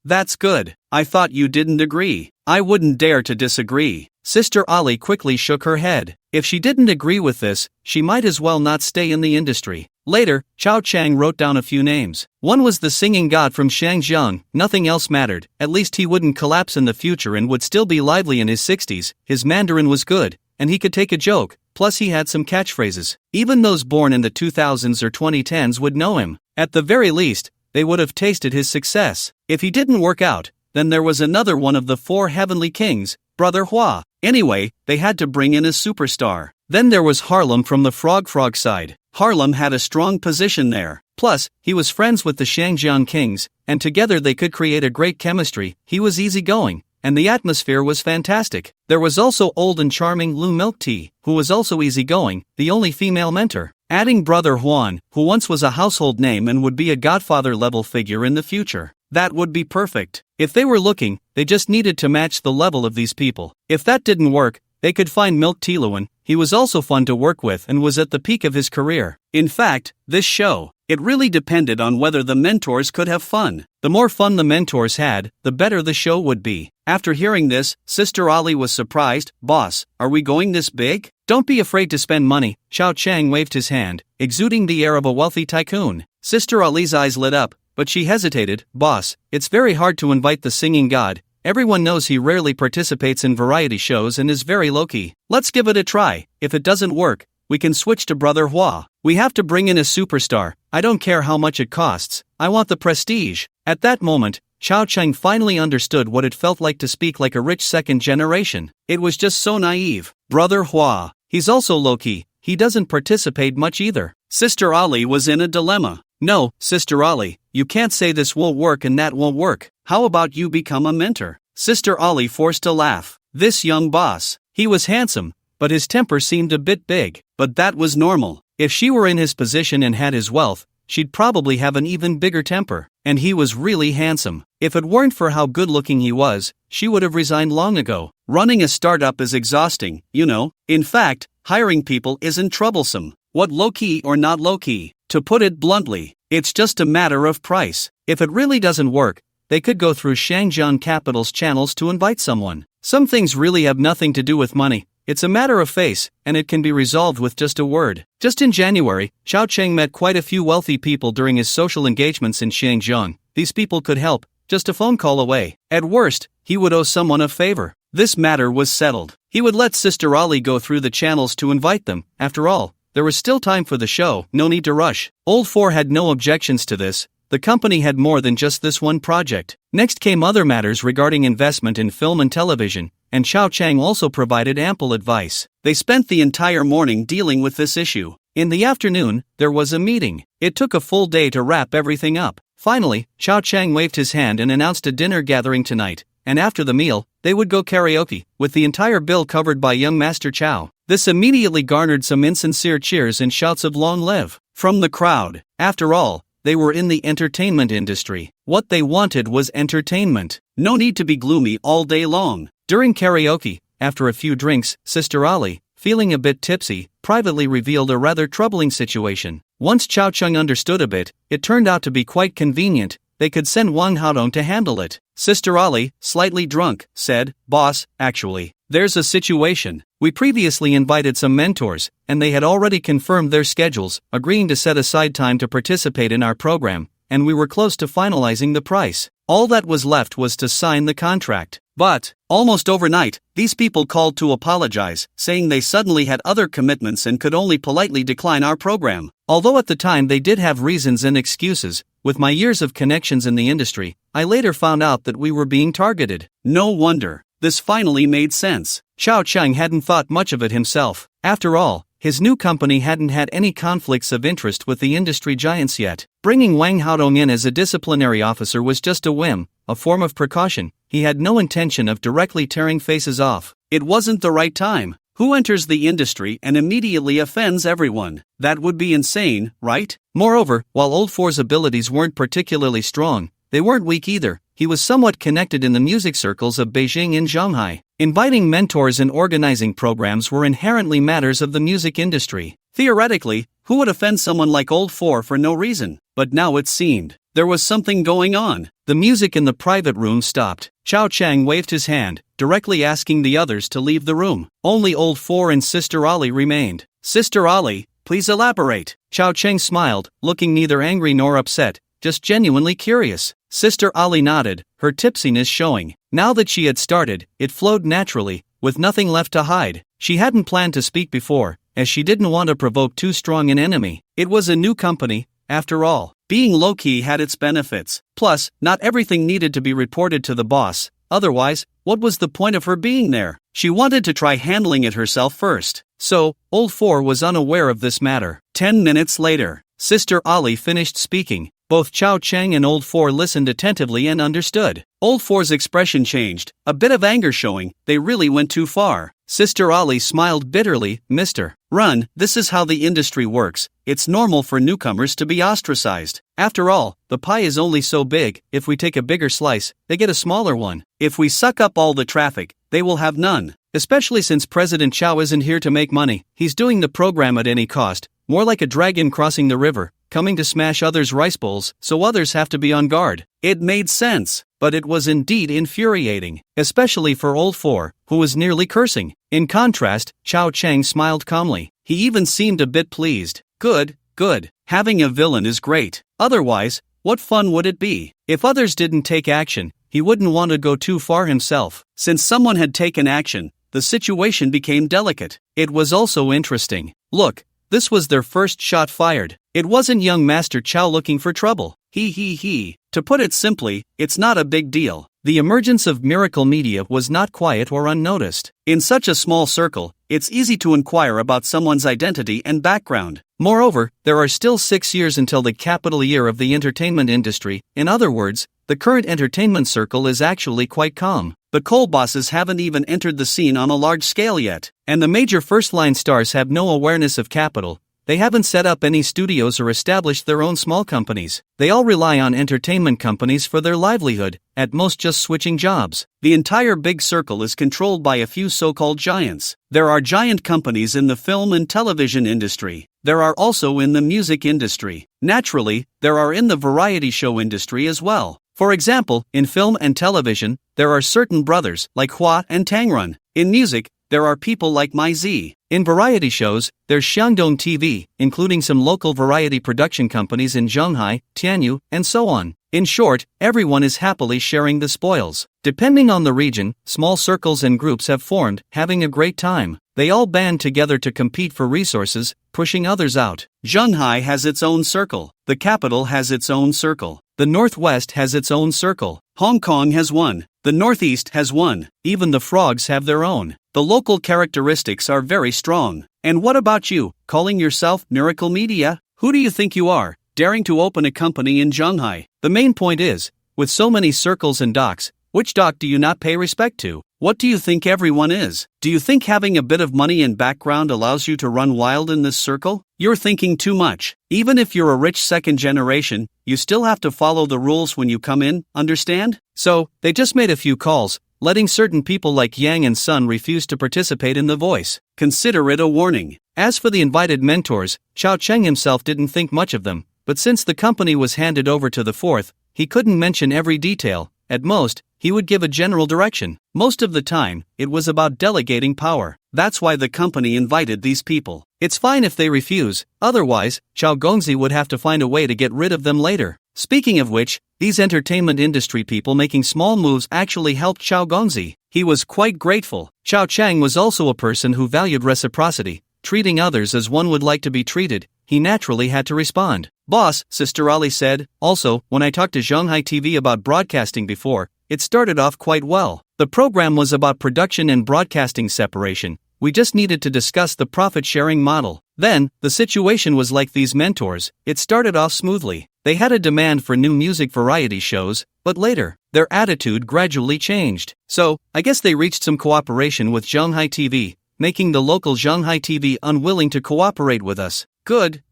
That's good. I thought you didn't agree. I wouldn't dare to disagree. Sister Ali quickly shook her head. If she didn't agree with this, she might as well not stay in the industry. Later, Chow Chang wrote down a few names. One was the singing god from Shangjiang. Nothing else mattered. At least he wouldn't collapse in the future and would still be lively in his 60s. His Mandarin was good, and he could take a joke. Plus he had some catchphrases. Even those born in the 2000s or 2010s would know him. At the very least, they would have tasted his success. If he didn't work out, then there was another one of the four heavenly kings, Brother Hua. Anyway, they had to bring in a superstar. Then there was Harlem from the Frog side. Harlem had a strong position there. Plus, he was friends with the Shangjiang kings, and together they could create a great chemistry. He was easygoing, and the atmosphere was fantastic. There was also old and charming Lu Milk Tea, who was also easygoing, the only female mentor. Adding Brother Huan, who once was a household name and would be a godfather-level figure in the future. That would be perfect. If they were looking, they just needed to match the level of these people. If that didn't work, they could find Milk Tea Luan. He was also fun to work with and was at the peak of his career. In fact, this show, it really depended on whether the mentors could have fun. The more fun the mentors had, the better the show would be. After hearing this, Sister Ali was surprised. Boss, are we going this big? Don't be afraid to spend money. Chow Chang waved his hand, exuding the air of a wealthy tycoon. Sister Ali's eyes lit up, but she hesitated. Boss, it's very hard to invite the singing god. Everyone knows he rarely participates in variety shows and is very low-key. Let's give it a try. If it doesn't work, we can switch to Brother Hua. We have to bring in a superstar. I don't care how much it costs. I want the prestige. At that moment, Chow Chang finally understood what it felt like to speak like a rich second generation. It was just so naive. Brother Hua. He's also low-key. He doesn't participate much either. Sister Ali was in a dilemma. No, Sister Ali, you can't say this won't work and that won't work. How about you become a mentor? Sister Ali forced a laugh. This young boss. He was handsome, but his temper seemed a bit big. But that was normal. If she were in his position and had his wealth, she'd probably have an even bigger temper. And he was really handsome. If it weren't for how good-looking he was, she would have resigned long ago. Running a startup is exhausting, you know. In fact, hiring people isn't troublesome. What low-key or not low-key? To put it bluntly, it's just a matter of price. If it really doesn't work, they could go through Shangjiang Capital's channels to invite someone. Some things really have nothing to do with money. It's a matter of face, and it can be resolved with just a word. Just in January, Xiao Cheng met quite a few wealthy people during his social engagements in Xiangzheng. These people could help, just a phone call away. At worst, he would owe someone a favor. This matter was settled. He would let Sister Ollie go through the channels to invite them. After all, there was still time for the show, no need to rush. Old Four had no objections to this. The company had more than just this one project. Next came other matters regarding investment in film and television, and Xiao Cheng also provided ample advice. They spent the entire morning dealing with this issue. In the afternoon, there was a meeting. It took a full day to wrap everything up. Finally, Xiao Cheng waved his hand and announced a dinner gathering tonight, and after the meal, they would go karaoke, with the entire bill covered by young Master Chow. This immediately garnered some insincere cheers and shouts of "Long live" from the crowd. After all, they were in the entertainment industry. What they wanted was entertainment. No need to be gloomy all day long. During karaoke, after a few drinks, Sister Ollie, feeling a bit tipsy, privately revealed a rather troubling situation. Once Xiao Cheng understood a bit, it turned out to be quite convenient. They could send Wang Haodong to handle it. Sister Ollie, slightly drunk, said, "Boss, actually, there's a situation. We previously invited some mentors, and they had already confirmed their schedules, agreeing to set aside time to participate in our program, and we were close to finalizing the price. All that was left was to sign the contract. But, almost overnight, these people called to apologize, saying they suddenly had other commitments and could only politely decline our program. Although at the time they did have reasons and excuses, with my years of connections in the industry, I later found out that we were being targeted." No wonder. This finally made sense. Xiao Cheng hadn't thought much of it himself. After all, his new company hadn't had any conflicts of interest with the industry giants yet. Bringing Wang Haodong in as a disciplinary officer was just a whim, a form of precaution. He had no intention of directly tearing faces off. It wasn't the right time. Who enters the industry and immediately offends everyone? That would be insane, right? Moreover, while Old Four's abilities weren't particularly strong, they weren't weak either. He was somewhat connected in the music circles of Beijing and Shanghai. Inviting mentors and organizing programs were inherently matters of the music industry. Theoretically, who would offend someone like Old Four for no reason? But now it seemed there was something going on. The music in the private room stopped. Xiao Cheng waved his hand, directly asking the others to leave the room. Only Old Four and Sister Ollie remained. "Sister Ollie, please elaborate." Xiao Cheng smiled, looking neither angry nor upset, just genuinely curious. Sister Ollie nodded, her tipsiness showing. Now that she had started, it flowed naturally, with nothing left to hide. She hadn't planned to speak before, as she didn't want to provoke too strong an enemy. It was a new company, after all. Being low-key had its benefits. Plus, not everything needed to be reported to the boss. Otherwise, what was the point of her being there? She wanted to try handling it herself first. So, Old Four was unaware of this matter. 10 minutes later, Sister Ollie finished speaking. Both Xiao Cheng and Old Four listened attentively and understood. Old Four's expression changed, a bit of anger showing. They really went too far. Sister Ollie smiled bitterly. "Mr. Run, this is how the industry works. It's normal for newcomers to be ostracized. After all, the pie is only so big. If we take a bigger slice, they get a smaller one. If we suck up all the traffic, they will have none. Especially since President Chow isn't here to make money. He's doing the program at any cost, more like a dragon crossing the river, coming to smash others' rice bowls, so others have to be on guard." It made sense, but it was indeed infuriating, especially for Old Four, who was nearly cursing. In contrast, Xiao Cheng smiled calmly. He even seemed a bit pleased. Good, good. Having a villain is great. Otherwise, what fun would it be? If others didn't take action, he wouldn't want to go too far himself. Since someone had taken action, the situation became delicate. It was also interesting. Look, this was their first shot fired. It wasn't young Master Chow looking for trouble. He. To put it simply, it's not a big deal. The emergence of miracle media was not quiet or unnoticed. In such a small circle, it's easy to inquire about someone's identity and background. Moreover, there are still 6 years until the capital year of the entertainment industry. In other words, the current entertainment circle is actually quite calm. The coal bosses haven't even entered the scene on a large scale yet, and the major first-line stars have no awareness of capital. They haven't set up any studios or established their own small companies. They all rely on entertainment companies for their livelihood, at most just switching jobs. The entire big circle is controlled by a few so-called giants. There are giant companies in the film and television industry. There are also in the music industry. Naturally, there are in the variety show industry as well. For example, in film and television, there are certain brothers like Hua and Tangrun. In music, there are people like My Z. In variety shows, there's Shandong TV, including some local variety production companies in Zhonghai, Tianyu, and so on. In short, everyone is happily sharing the spoils. Depending on the region, small circles and groups have formed, having a great time. They all band together to compete for resources, pushing others out. Zhonghai has its own circle. The capital has its own circle. The Northwest has its own circle. Hong Kong has one. The Northeast has one. Even the frogs have their own. The local characteristics are very strong. And what about you, calling yourself Miracle Media? Who do you think you are, daring to open a company in Zhonghai? The main point is, with so many circles and docks, which dock do you not pay respect to? What do you think everyone is? Do you think having a bit of money and background allows you to run wild in this circle? You're thinking too much. Even if you're a rich second generation, you still have to follow the rules when you come in, understand? So, they just made a few calls, letting certain people like Yang and Sun refuse to participate in The Voice. Consider it a warning. As for the invited mentors, Chao Cheng himself didn't think much of them, but since the company was handed over to the fourth, he couldn't mention every detail. At most, he would give a general direction. Most of the time, it was about delegating power. That's why the company invited these people. It's fine if they refuse, otherwise, Chao Gongzi would have to find a way to get rid of them later. Speaking of which, these entertainment industry people making small moves actually helped Chao Gongzi. He was quite grateful. Chao Chang was also a person who valued reciprocity, treating others as one would like to be treated. He naturally had to respond. Boss, Sister Ali said. Also, when I talked to Zhonghai TV about broadcasting before, it started off quite well. The program was about production and broadcasting separation. We just needed to discuss the profit-sharing model. Then, the situation was like these mentors. It started off smoothly. They had a demand for new music variety shows, but later, their attitude gradually changed. So, I guess they reached some cooperation with Zhonghai TV, making the local Zhonghai TV unwilling to cooperate with us. Good.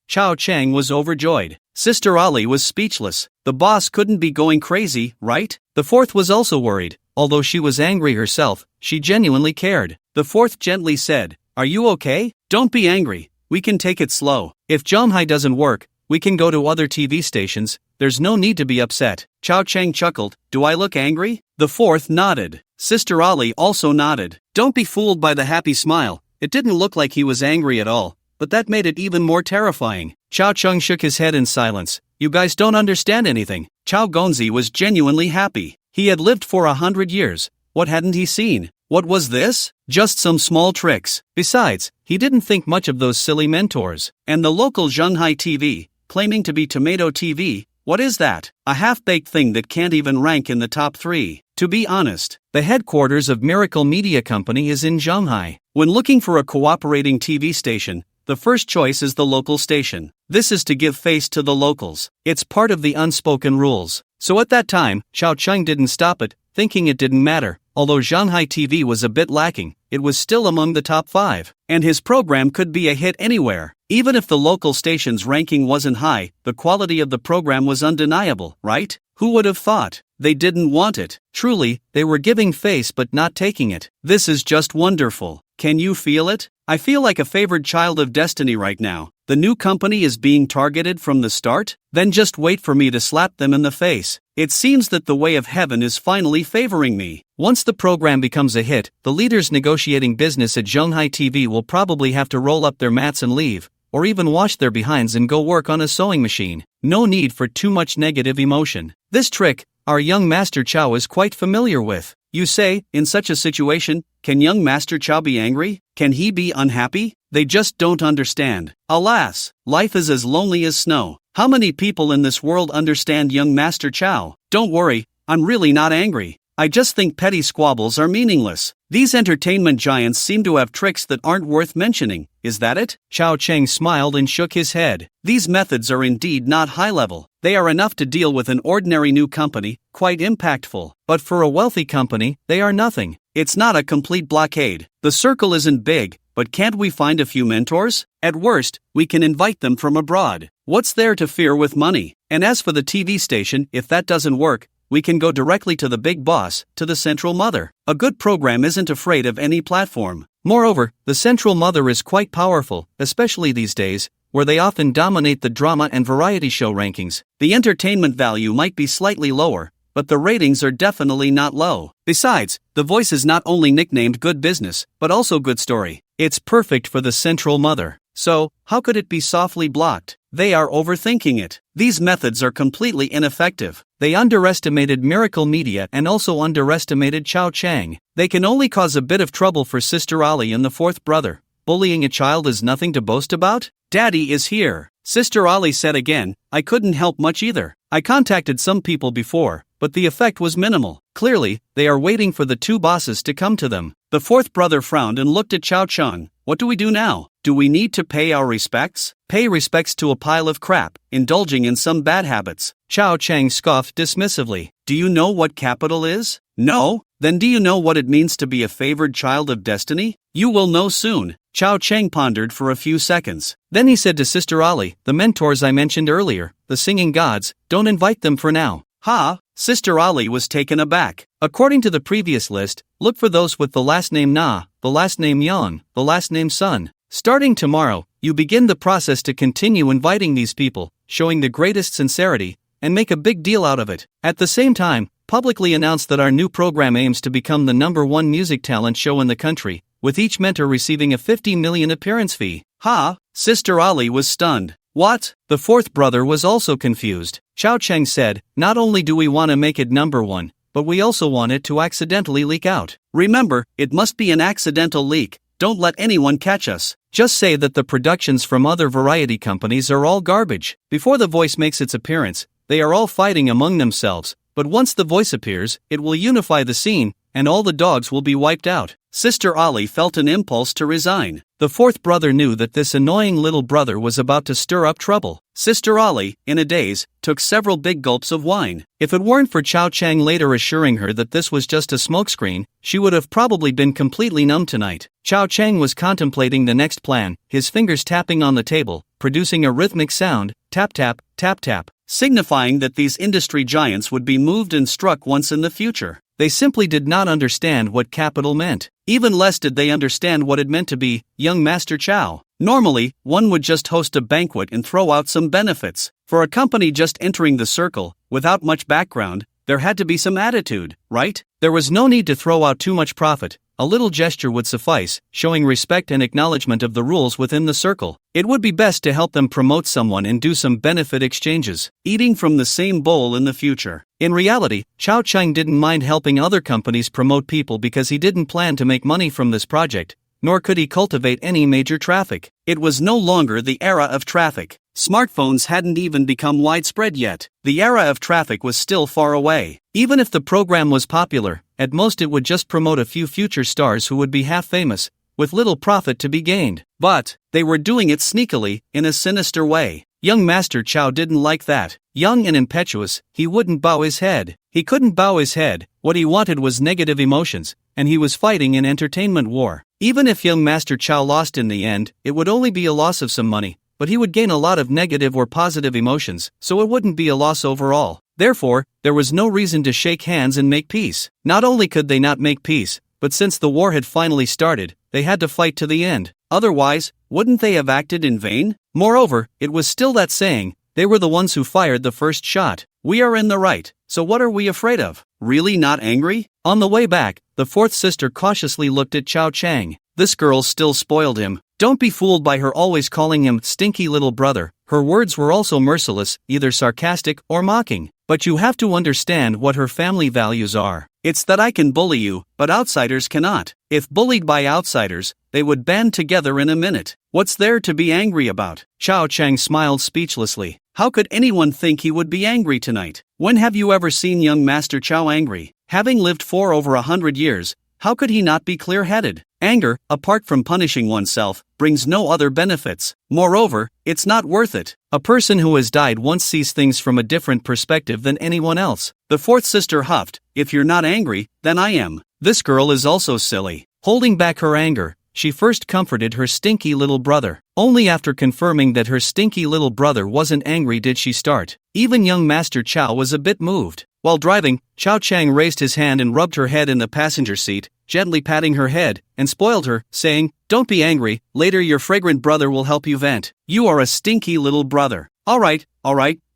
Chao Chang was overjoyed. Sister Ali was speechless. The boss couldn't be going crazy, right? The fourth was also worried. Although she was angry herself, she genuinely cared. The fourth gently said, "Are you okay? Don't be angry. We can take it slow. If Zhonghai doesn't work, we can go to other TV stations. There's no need to be upset." Chao Chang chuckled. "Do I look angry?" The fourth nodded. Sister Ali also nodded. Don't be fooled by the happy smile. It didn't look like he was angry at all, but that made it even more terrifying. Chao Cheng shook his head in silence. You guys don't understand anything. Chao Gongzi was genuinely happy. He had lived for 100 years. What hadn't he seen? What was this? Just some small tricks. Besides, he didn't think much of those silly mentors. And the local Zhonghai TV, claiming to be Tomato TV, what is that? A half-baked thing that can't even rank in the top 3. To be honest, the headquarters of Miracle Media Company is in Zhonghai. When looking for a cooperating TV station, the first choice is the local station. This is to give face to the locals. It's part of the unspoken rules. So at that time, Chao Cheng didn't stop it, thinking it didn't matter. Although Zhonghai TV was a bit lacking, it was still among the top 5. And his program could be a hit anywhere. Even if the local station's ranking wasn't high, the quality of the program was undeniable, right? Who would have thought? They didn't want it. Truly, they were giving face but not taking it. This is just wonderful. Can you feel it? I feel like a favored child of destiny right now. The new company is being targeted from the start? Then just wait for me to slap them in the face. It seems that the way of heaven is finally favoring me. Once the program becomes a hit, the leaders negotiating business at Zhonghai TV will probably have to roll up their mats and leave, or even wash their behinds and go work on a sewing machine. No need for too much negative emotion. This trick, our young Master Chow is quite familiar with. You say, in such a situation, can young Master Chow be angry? Can he be unhappy? They just don't understand. Alas, life is as lonely as snow. How many people in this world understand young Master Chow? Don't worry, I'm really not angry. I just think petty squabbles are meaningless. These entertainment giants seem to have tricks that aren't worth mentioning. Is that it? Chao Cheng smiled and shook his head. These methods are indeed not high level. They are enough to deal with an ordinary new company, quite impactful. But for a wealthy company, they are nothing. It's not a complete blockade. The circle isn't big, but can't we find a few mentors? At worst, we can invite them from abroad. What's there to fear with money? And as for the TV station, if that doesn't work, we can go directly to the big boss, to the central mother. A good program isn't afraid of any platform. Moreover, the central mother is quite powerful, especially these days, where they often dominate the drama and variety show rankings. The entertainment value might be slightly lower, but the ratings are definitely not low. Besides, the voice is not only nicknamed Good Business, but also Good Story. It's perfect for the central mother. So, how could it be softly blocked? They are overthinking it. These methods are completely ineffective. They underestimated Miracle Media and also underestimated Chao Chang. They can only cause a bit of trouble for Sister Ali and the fourth brother. Bullying a child is nothing to boast about? Daddy is here. Sister Ali said again, I couldn't help much either. I contacted some people before, but the effect was minimal. Clearly, they are waiting for the two bosses to come to them. The fourth brother frowned and looked at Chao Chang. What do we do now? Do we need to pay our respects? Pay respects to a pile of crap, indulging in some bad habits. Chao Chang scoffed dismissively. Do you know what capital is? No? Then do you know what it means to be a favored child of destiny? You will know soon. Chao Chang pondered for a few seconds. Then he said to Sister Ali, the mentors I mentioned earlier, the singing gods, don't invite them for now. Ha! Sister Ali was taken aback. According to the previous list, look for those with the last name Na, the last name Yang, the last name Sun. Starting tomorrow, you begin the process to continue inviting these people, showing the greatest sincerity, and make a big deal out of it. At the same time, publicly announce that our new program aims to become the #1 music talent show in the country, with each mentor receiving a 50 million appearance fee. Ha! Sister Ali was stunned. What? The fourth brother was also confused. Chao Chang said, not only do we want to make it #1, but we also want it to accidentally leak out. Remember, it must be an accidental leak. Don't let anyone catch us. Just say that the productions from other variety companies are all garbage. Before the voice makes its appearance, they are all fighting among themselves, but once the voice appears, it will unify the scene, and all the dogs will be wiped out. Sister Ali felt an impulse to resign. The fourth brother knew that this annoying little brother was about to stir up trouble. Sister Ali, in a daze, took several big gulps of wine. If it weren't for Chao Chang later assuring her that this was just a smokescreen, she would have probably been completely numb tonight. Chao Chang was contemplating the next plan, his fingers tapping on the table, producing a rhythmic sound, tap tap, tap tap, signifying that these industry giants would be moved and struck once in the future. They simply did not understand what capital meant. Even less did they understand what it meant to be young Master Chow. Normally, one would just host a banquet and throw out some benefits. For a company just entering the circle, without much background, there had to be some attitude, right? There was no need to throw out too much profit. A little gesture would suffice, showing respect and acknowledgement of the rules within the circle. It would be best to help them promote someone and do some benefit exchanges, eating from the same bowl in the future. In reality, Chao Chang didn't mind helping other companies promote people because he didn't plan to make money from this project, nor could he cultivate any major traffic. It was no longer the era of traffic. Smartphones hadn't even become widespread yet. The era of traffic was still far away. Even if the program was popular, at most it would just promote a few future stars who would be half famous, with little profit to be gained. But they were doing it sneakily, in a sinister way. Young Master Chow didn't like that. Young and impetuous, he wouldn't bow his head. He couldn't bow his head. What he wanted was negative emotions, and he was fighting an entertainment war. Even if young Master Chow lost in the end, it would only be a loss of some money, but he would gain a lot of negative or positive emotions, so it wouldn't be a loss overall. Therefore, there was no reason to shake hands and make peace. Not only could they not make peace, but since the war had finally started, they had to fight to the end. Otherwise, wouldn't they have acted in vain? Moreover, it was still that saying, they were the ones who fired the first shot. We are in the right, so what are we afraid of? Really not angry? On the way back, the fourth sister cautiously looked at Chao Chang. This girl still spoiled him. Don't be fooled by her always calling him stinky little brother. Her words were also merciless, either sarcastic or mocking. But you have to understand what her family values are. It's that I can bully you, but outsiders cannot. If bullied by outsiders, they would band together in a minute. What's there to be angry about? Chao Chang smiled speechlessly. How could anyone think he would be angry tonight? When have you ever seen young Master Chow angry? Having lived for over 100 years, how could he not be clear-headed? Anger, apart from punishing oneself, brings no other benefits. Moreover, it's not worth it. A person who has died once sees things from a different perspective than anyone else. The fourth sister huffed, if you're not angry, then I am. This girl is also silly. Holding back her anger, she first comforted her stinky little brother. Only after confirming that her stinky little brother wasn't angry did she start. Even young Master Chow was a bit moved. While driving, Chao Chang raised his hand and rubbed her head in the passenger seat, gently patting her head, and spoiled her, saying, don't be angry, later your fragrant brother will help you vent. You are a stinky little brother. Alright,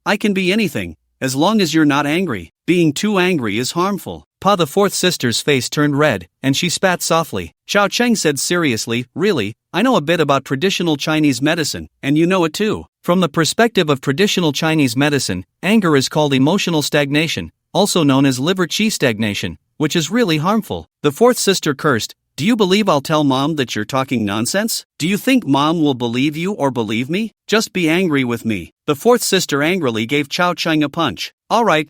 I can be anything. as long as you're not angry. Being too angry is harmful. The fourth sister's face turned red, and she spat softly. Xiao Cheng said seriously, really, I know a bit about traditional Chinese medicine, and you know it too. From the perspective of traditional Chinese medicine, anger is called emotional stagnation, also known as liver qi stagnation, which is really harmful. The fourth sister cursed. Do you believe I'll tell Mom that you're talking nonsense? Do you think Mom will believe you or believe me? Just be angry with me. The fourth sister angrily gave Xiao Cheng a punch. Alright,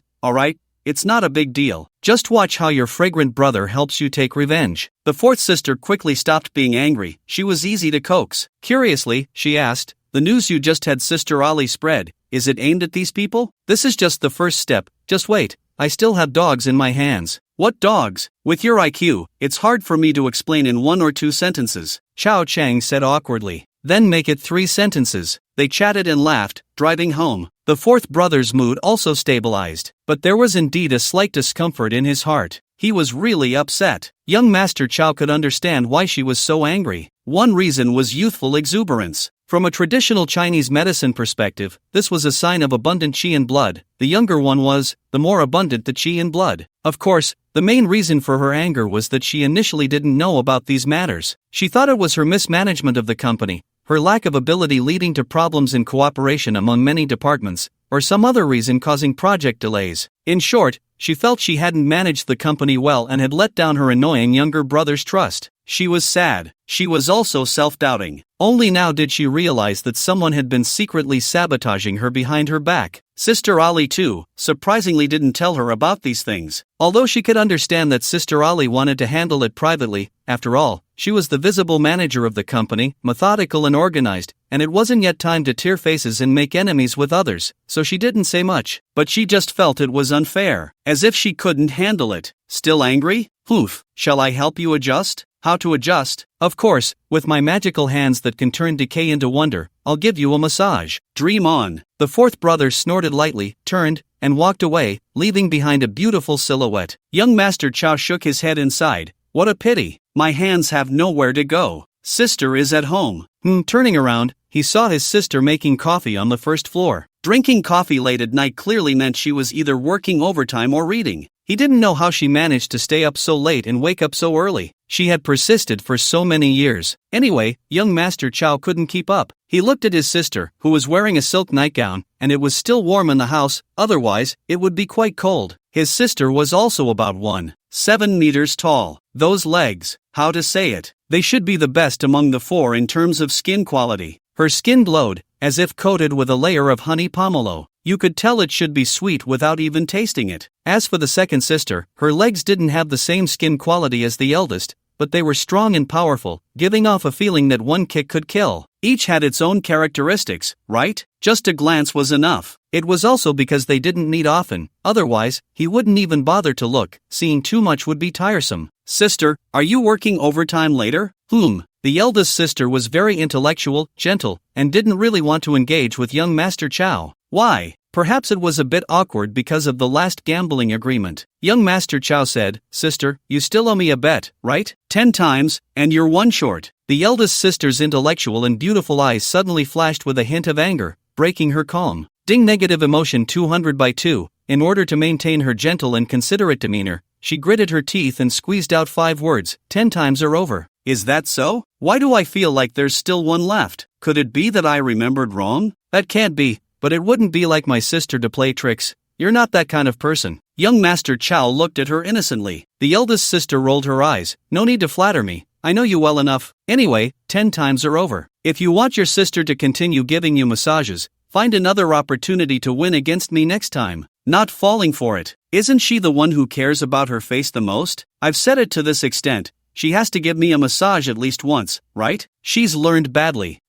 it's not a big deal. Just watch how your fragrant brother helps you take revenge. The fourth sister quickly stopped being angry. She was easy to coax. Curiously, she asked, the news you just had Sister Ali spread, is it aimed at these people? This is just the first step. Just wait, I still have dogs in my hands. What dogs? With your IQ, it's hard for me to explain in 1 or 2 sentences, Xiao Cheng said awkwardly. Then make it 3 sentences. They chatted and laughed, driving home. The fourth brother's mood also stabilized, but there was indeed a slight discomfort in his heart. He was really upset. Young Master Chow could understand why she was so angry. One reason was youthful exuberance. From a traditional Chinese medicine perspective, this was a sign of abundant qi in blood. The younger one was, the more abundant the qi in blood. Of course, the main reason for her anger was that she initially didn't know about these matters. She thought it was her mismanagement of the company, her lack of ability leading to problems in cooperation among many departments, or some other reason causing project delays. In short, she felt she hadn't managed the company well and had let down her annoying younger brother's trust. She was sad. She was also self-doubting. Only now did she realize that someone had been secretly sabotaging her behind her back. Sister Ali too, surprisingly didn't tell her about these things. Although she could understand that Sister Ali wanted to handle it privately, after all, she was the visible manager of the company, methodical and organized, and it wasn't yet time to tear faces and make enemies with others, so she didn't say much. But she just felt it was unfair, as if she couldn't handle it. Still angry? Oof, shall I help you adjust? How to adjust? Of course, with my magical hands that can turn decay into wonder, I'll give you a massage. Dream on. The fourth brother snorted lightly, turned, and walked away, leaving behind a beautiful silhouette. Young Master Chow shook his head and sighed. What a pity. My hands have nowhere to go. Sister is at home. Turning around, he saw his sister making coffee on the first floor. Drinking coffee late at night clearly meant she was either working overtime or reading. He didn't know how she managed to stay up so late and wake up so early. She had persisted for so many years. Anyway, young Master Chow couldn't keep up. He looked at his sister, who was wearing a silk nightgown, and it was still warm in the house, otherwise, it would be quite cold. His sister was also about 1.7 meters tall. Those legs, how to say it? They should be the best among the 4 in terms of skin quality. Her skin glowed, as if coated with a layer of honey pomelo. You could tell it should be sweet without even tasting it. As for the second sister, her legs didn't have the same skin quality as the eldest, but they were strong and powerful, giving off a feeling that one kick could kill. Each had its own characteristics, right? Just a glance was enough. It was also because they didn't meet often, otherwise, he wouldn't even bother to look. Seeing too much would be tiresome. Sister, are you working overtime later? The eldest sister was very intellectual, gentle, and didn't really want to engage with young Master Chow. Why? Perhaps it was a bit awkward because of the last gambling agreement. Young Master Chow said, Sister, you still owe me a bet, right? 10 times, and you're 1 short. The eldest sister's intellectual and beautiful eyes suddenly flashed with a hint of anger, breaking her calm. Ding negative emotion 200/2. In order to maintain her gentle and considerate demeanor, she gritted her teeth and squeezed out 5 words, 10 times or over. Is that so? Why do I feel like there's still 1 left? Could it be that I remembered wrong? That can't be, but it wouldn't be like my sister to play tricks. You're not that kind of person. Young Master Chow looked at her innocently. The eldest sister rolled her eyes. No need to flatter me. I know you well enough. Anyway, 10 times are over. If you want your sister to continue giving you massages, find another opportunity to win against me next time. Not falling for it. Isn't she the one who cares about her face the most? I've said it to this extent. She has to give me a massage at least once, right? She's learned badly.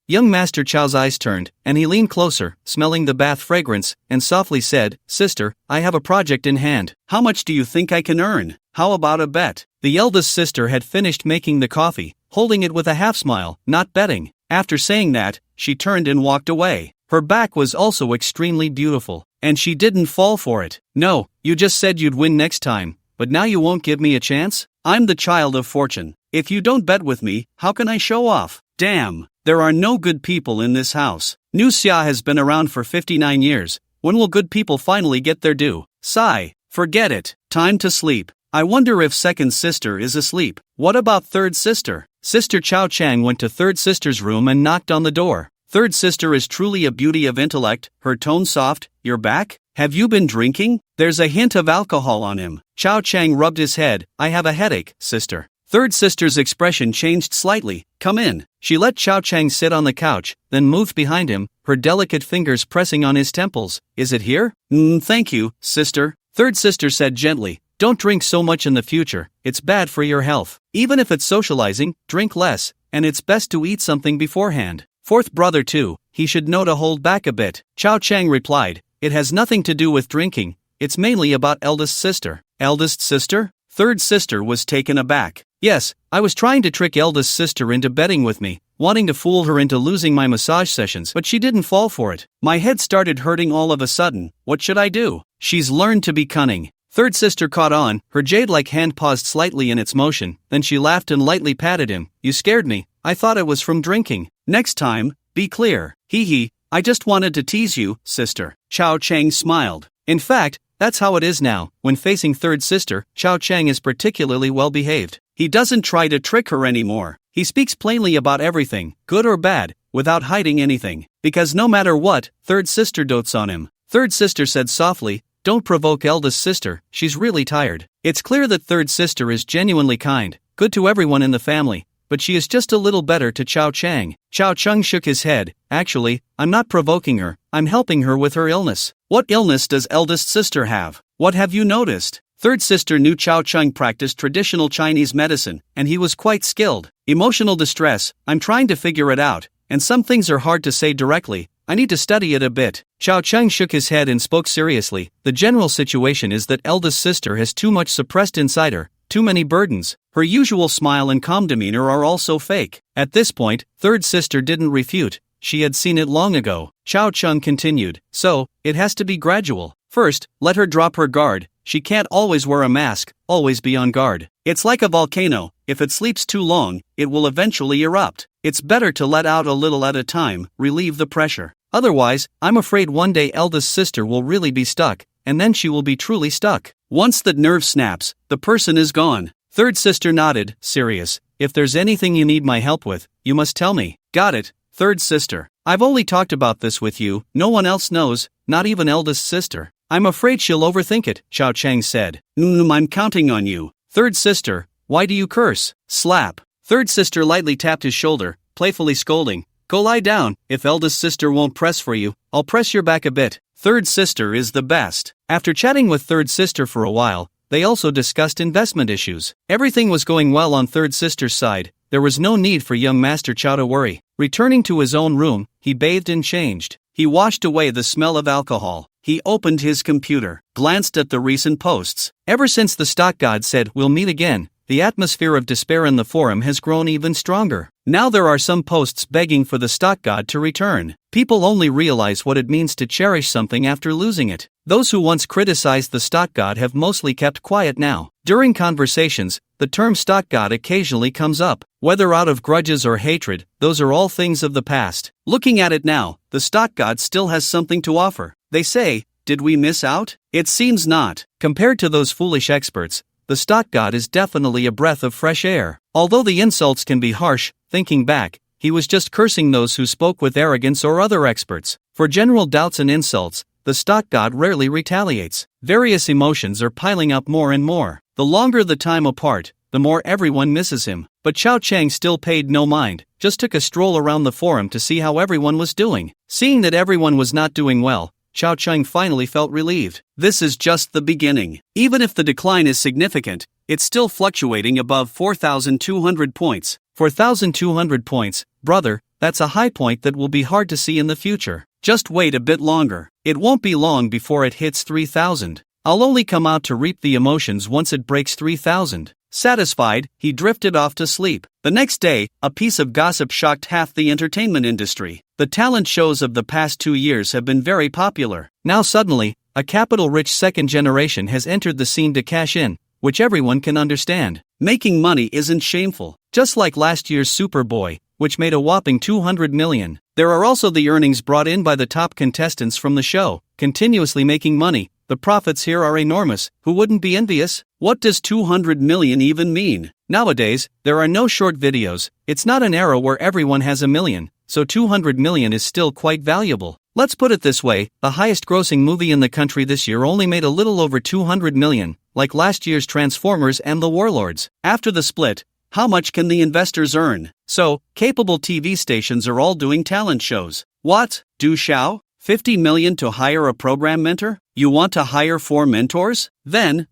Young Master Chow's eyes turned, and he leaned closer, smelling the bath fragrance, and softly said, Sister, I have a project in hand. How much do you think I can earn? How about a bet? The eldest sister had finished making the coffee, holding it with a half smile, not betting. After saying that, she turned and walked away. Her back was also extremely beautiful, and she didn't fall for it. No, you just said you'd win next time, but now you won't give me a chance? I'm the child of fortune. If you don't bet with me, how can I show off? Damn, there are no good people in this house. Nu Xia has been around for 59 years, When will good people finally get their due? Sigh. Forget it. Time to sleep. I wonder if second sister is asleep. What about third sister? Sister Chao Chang went to third sister's room and knocked on the door. Third sister is truly a beauty of intellect, her tone soft. You're back? Have you been drinking? There's a hint of alcohol on him. Chao Chang rubbed his head. I have a headache, sister. Third sister's expression changed slightly. Come in. She let Chao Chang sit on the couch, then moved behind him, her delicate fingers pressing on his temples. Is it here? Thank you, sister. Third sister said gently. Don't drink so much in the future, it's bad for your health. Even if it's socializing, drink less, and it's best to eat something beforehand. Fourth brother too, he should know to hold back a bit. Chao Chang replied, it has nothing to do with drinking, it's mainly about eldest sister. Eldest sister? Third sister was taken aback. Yes, I was trying to trick eldest sister into betting with me, wanting to fool her into losing my massage sessions, but she didn't fall for it. My head started hurting all of a sudden. What should I do? She's learned to be cunning. Third sister caught on, her jade-like hand paused slightly in its motion, then she laughed and lightly patted him. You scared me, I thought it was from drinking. Next time, be clear. Hee hee, I just wanted to tease you, sister. Chao Chang smiled. In fact, that's how it is now. When facing third sister, Chao Chang is particularly well behaved. He doesn't try to trick her anymore. He speaks plainly about everything, good or bad, without hiding anything. Because no matter what, third sister dotes on him. Third sister said softly, don't provoke eldest sister, she's really tired. It's clear that third sister is genuinely kind, good to everyone in the family, but she is just a little better to Chao Chang. Chao Chang shook his head. Actually, I'm not provoking her, I'm helping her with her illness. What illness does eldest sister have? What have you noticed? Third sister knew Chao Chang practiced traditional Chinese medicine, and he was quite skilled. Emotional distress, I'm trying to figure it out, and some things are hard to say directly. I need to study it a bit. Chao Chang shook his head and spoke seriously. The general situation is that eldest sister has too much suppressed inside her, too many burdens. Her usual smile and calm demeanor are also fake. At this point, third sister didn't refute. She had seen it long ago. Chao Chang continued. So, it has to be gradual. First, let her drop her guard. She can't always wear a mask, always be on guard. It's like a volcano. If it sleeps too long, it will eventually erupt. It's better to let out a little at a time, relieve the pressure. Otherwise, I'm afraid one day eldest sister will really be stuck, and then she will be truly stuck. Once that nerve snaps, the person is gone. Third sister nodded, serious. If there's anything you need my help with, you must tell me. Got it, third sister. I've only talked about this with you, no one else knows, not even eldest sister. I'm afraid she'll overthink it, Chao Chang said. I'm counting on you. Third sister, why do you curse? Slap. Third sister lightly tapped his shoulder, playfully scolding. Go lie down, if eldest sister won't press for you, I'll press your back a bit. Third sister is the best. After chatting with third sister for a while, they also discussed investment issues. Everything was going well on third sister's side. There was no need for young Master Chao to worry. Returning to his own room, he bathed and changed. He washed away the smell of alcohol. He opened his computer, glanced at the recent posts. Ever since the stock god said, we'll meet again, the atmosphere of despair in the forum has grown even stronger. Now there are some posts begging for the stock god to return. People only realize what it means to cherish something after losing it. Those who once criticized the stock god have mostly kept quiet now. During conversations, the term stock god occasionally comes up. Whether out of grudges or hatred, those are all things of the past. Looking at it now, the stock god still has something to offer. They say, did we miss out? It seems not. Compared to those foolish experts, the stock god is definitely a breath of fresh air. Although the insults can be harsh, thinking back, he was just cursing those who spoke with arrogance or other experts. For general doubts and insults, the stock god rarely retaliates. Various emotions are piling up more and more. The longer the time apart, the more everyone misses him. But Chao Chang still paid no mind, just took a stroll around the forum to see how everyone was doing. Seeing that everyone was not doing well, Chao Chang finally felt relieved. This is just the beginning. Even if the decline is significant, it's still fluctuating above 4,200 points. 4,200 points, brother, that's a high point that will be hard to see in the future. Just wait a bit longer. It won't be long before it hits 3,000. I'll only come out to reap the emotions once it breaks 3,000. Satisfied, he drifted off to sleep. The next day, a piece of gossip shocked half the entertainment industry. The talent shows of the past 2 years have been very popular. Now suddenly, a capital-rich second generation has entered the scene to cash in, which everyone can understand. Making money isn't shameful. Just like last year's Superboy, which made a whopping 200 million. There are also the earnings brought in by the top contestants from the show, continuously making money. The profits here are enormous. Who wouldn't be envious? What does 200 million even mean? Nowadays, there are no short videos. It's not an era where everyone has a million, so 200 million is still quite valuable. Let's put it this way, the highest grossing movie in the country this year only made a little over 200 million, like last year's Transformers and The Warlords. After the split, how much can the investors earn? So, capable TV stations are all doing talent shows. What? Do Xiao? 50 million to hire a program mentor? You want to hire 4 mentors? Then.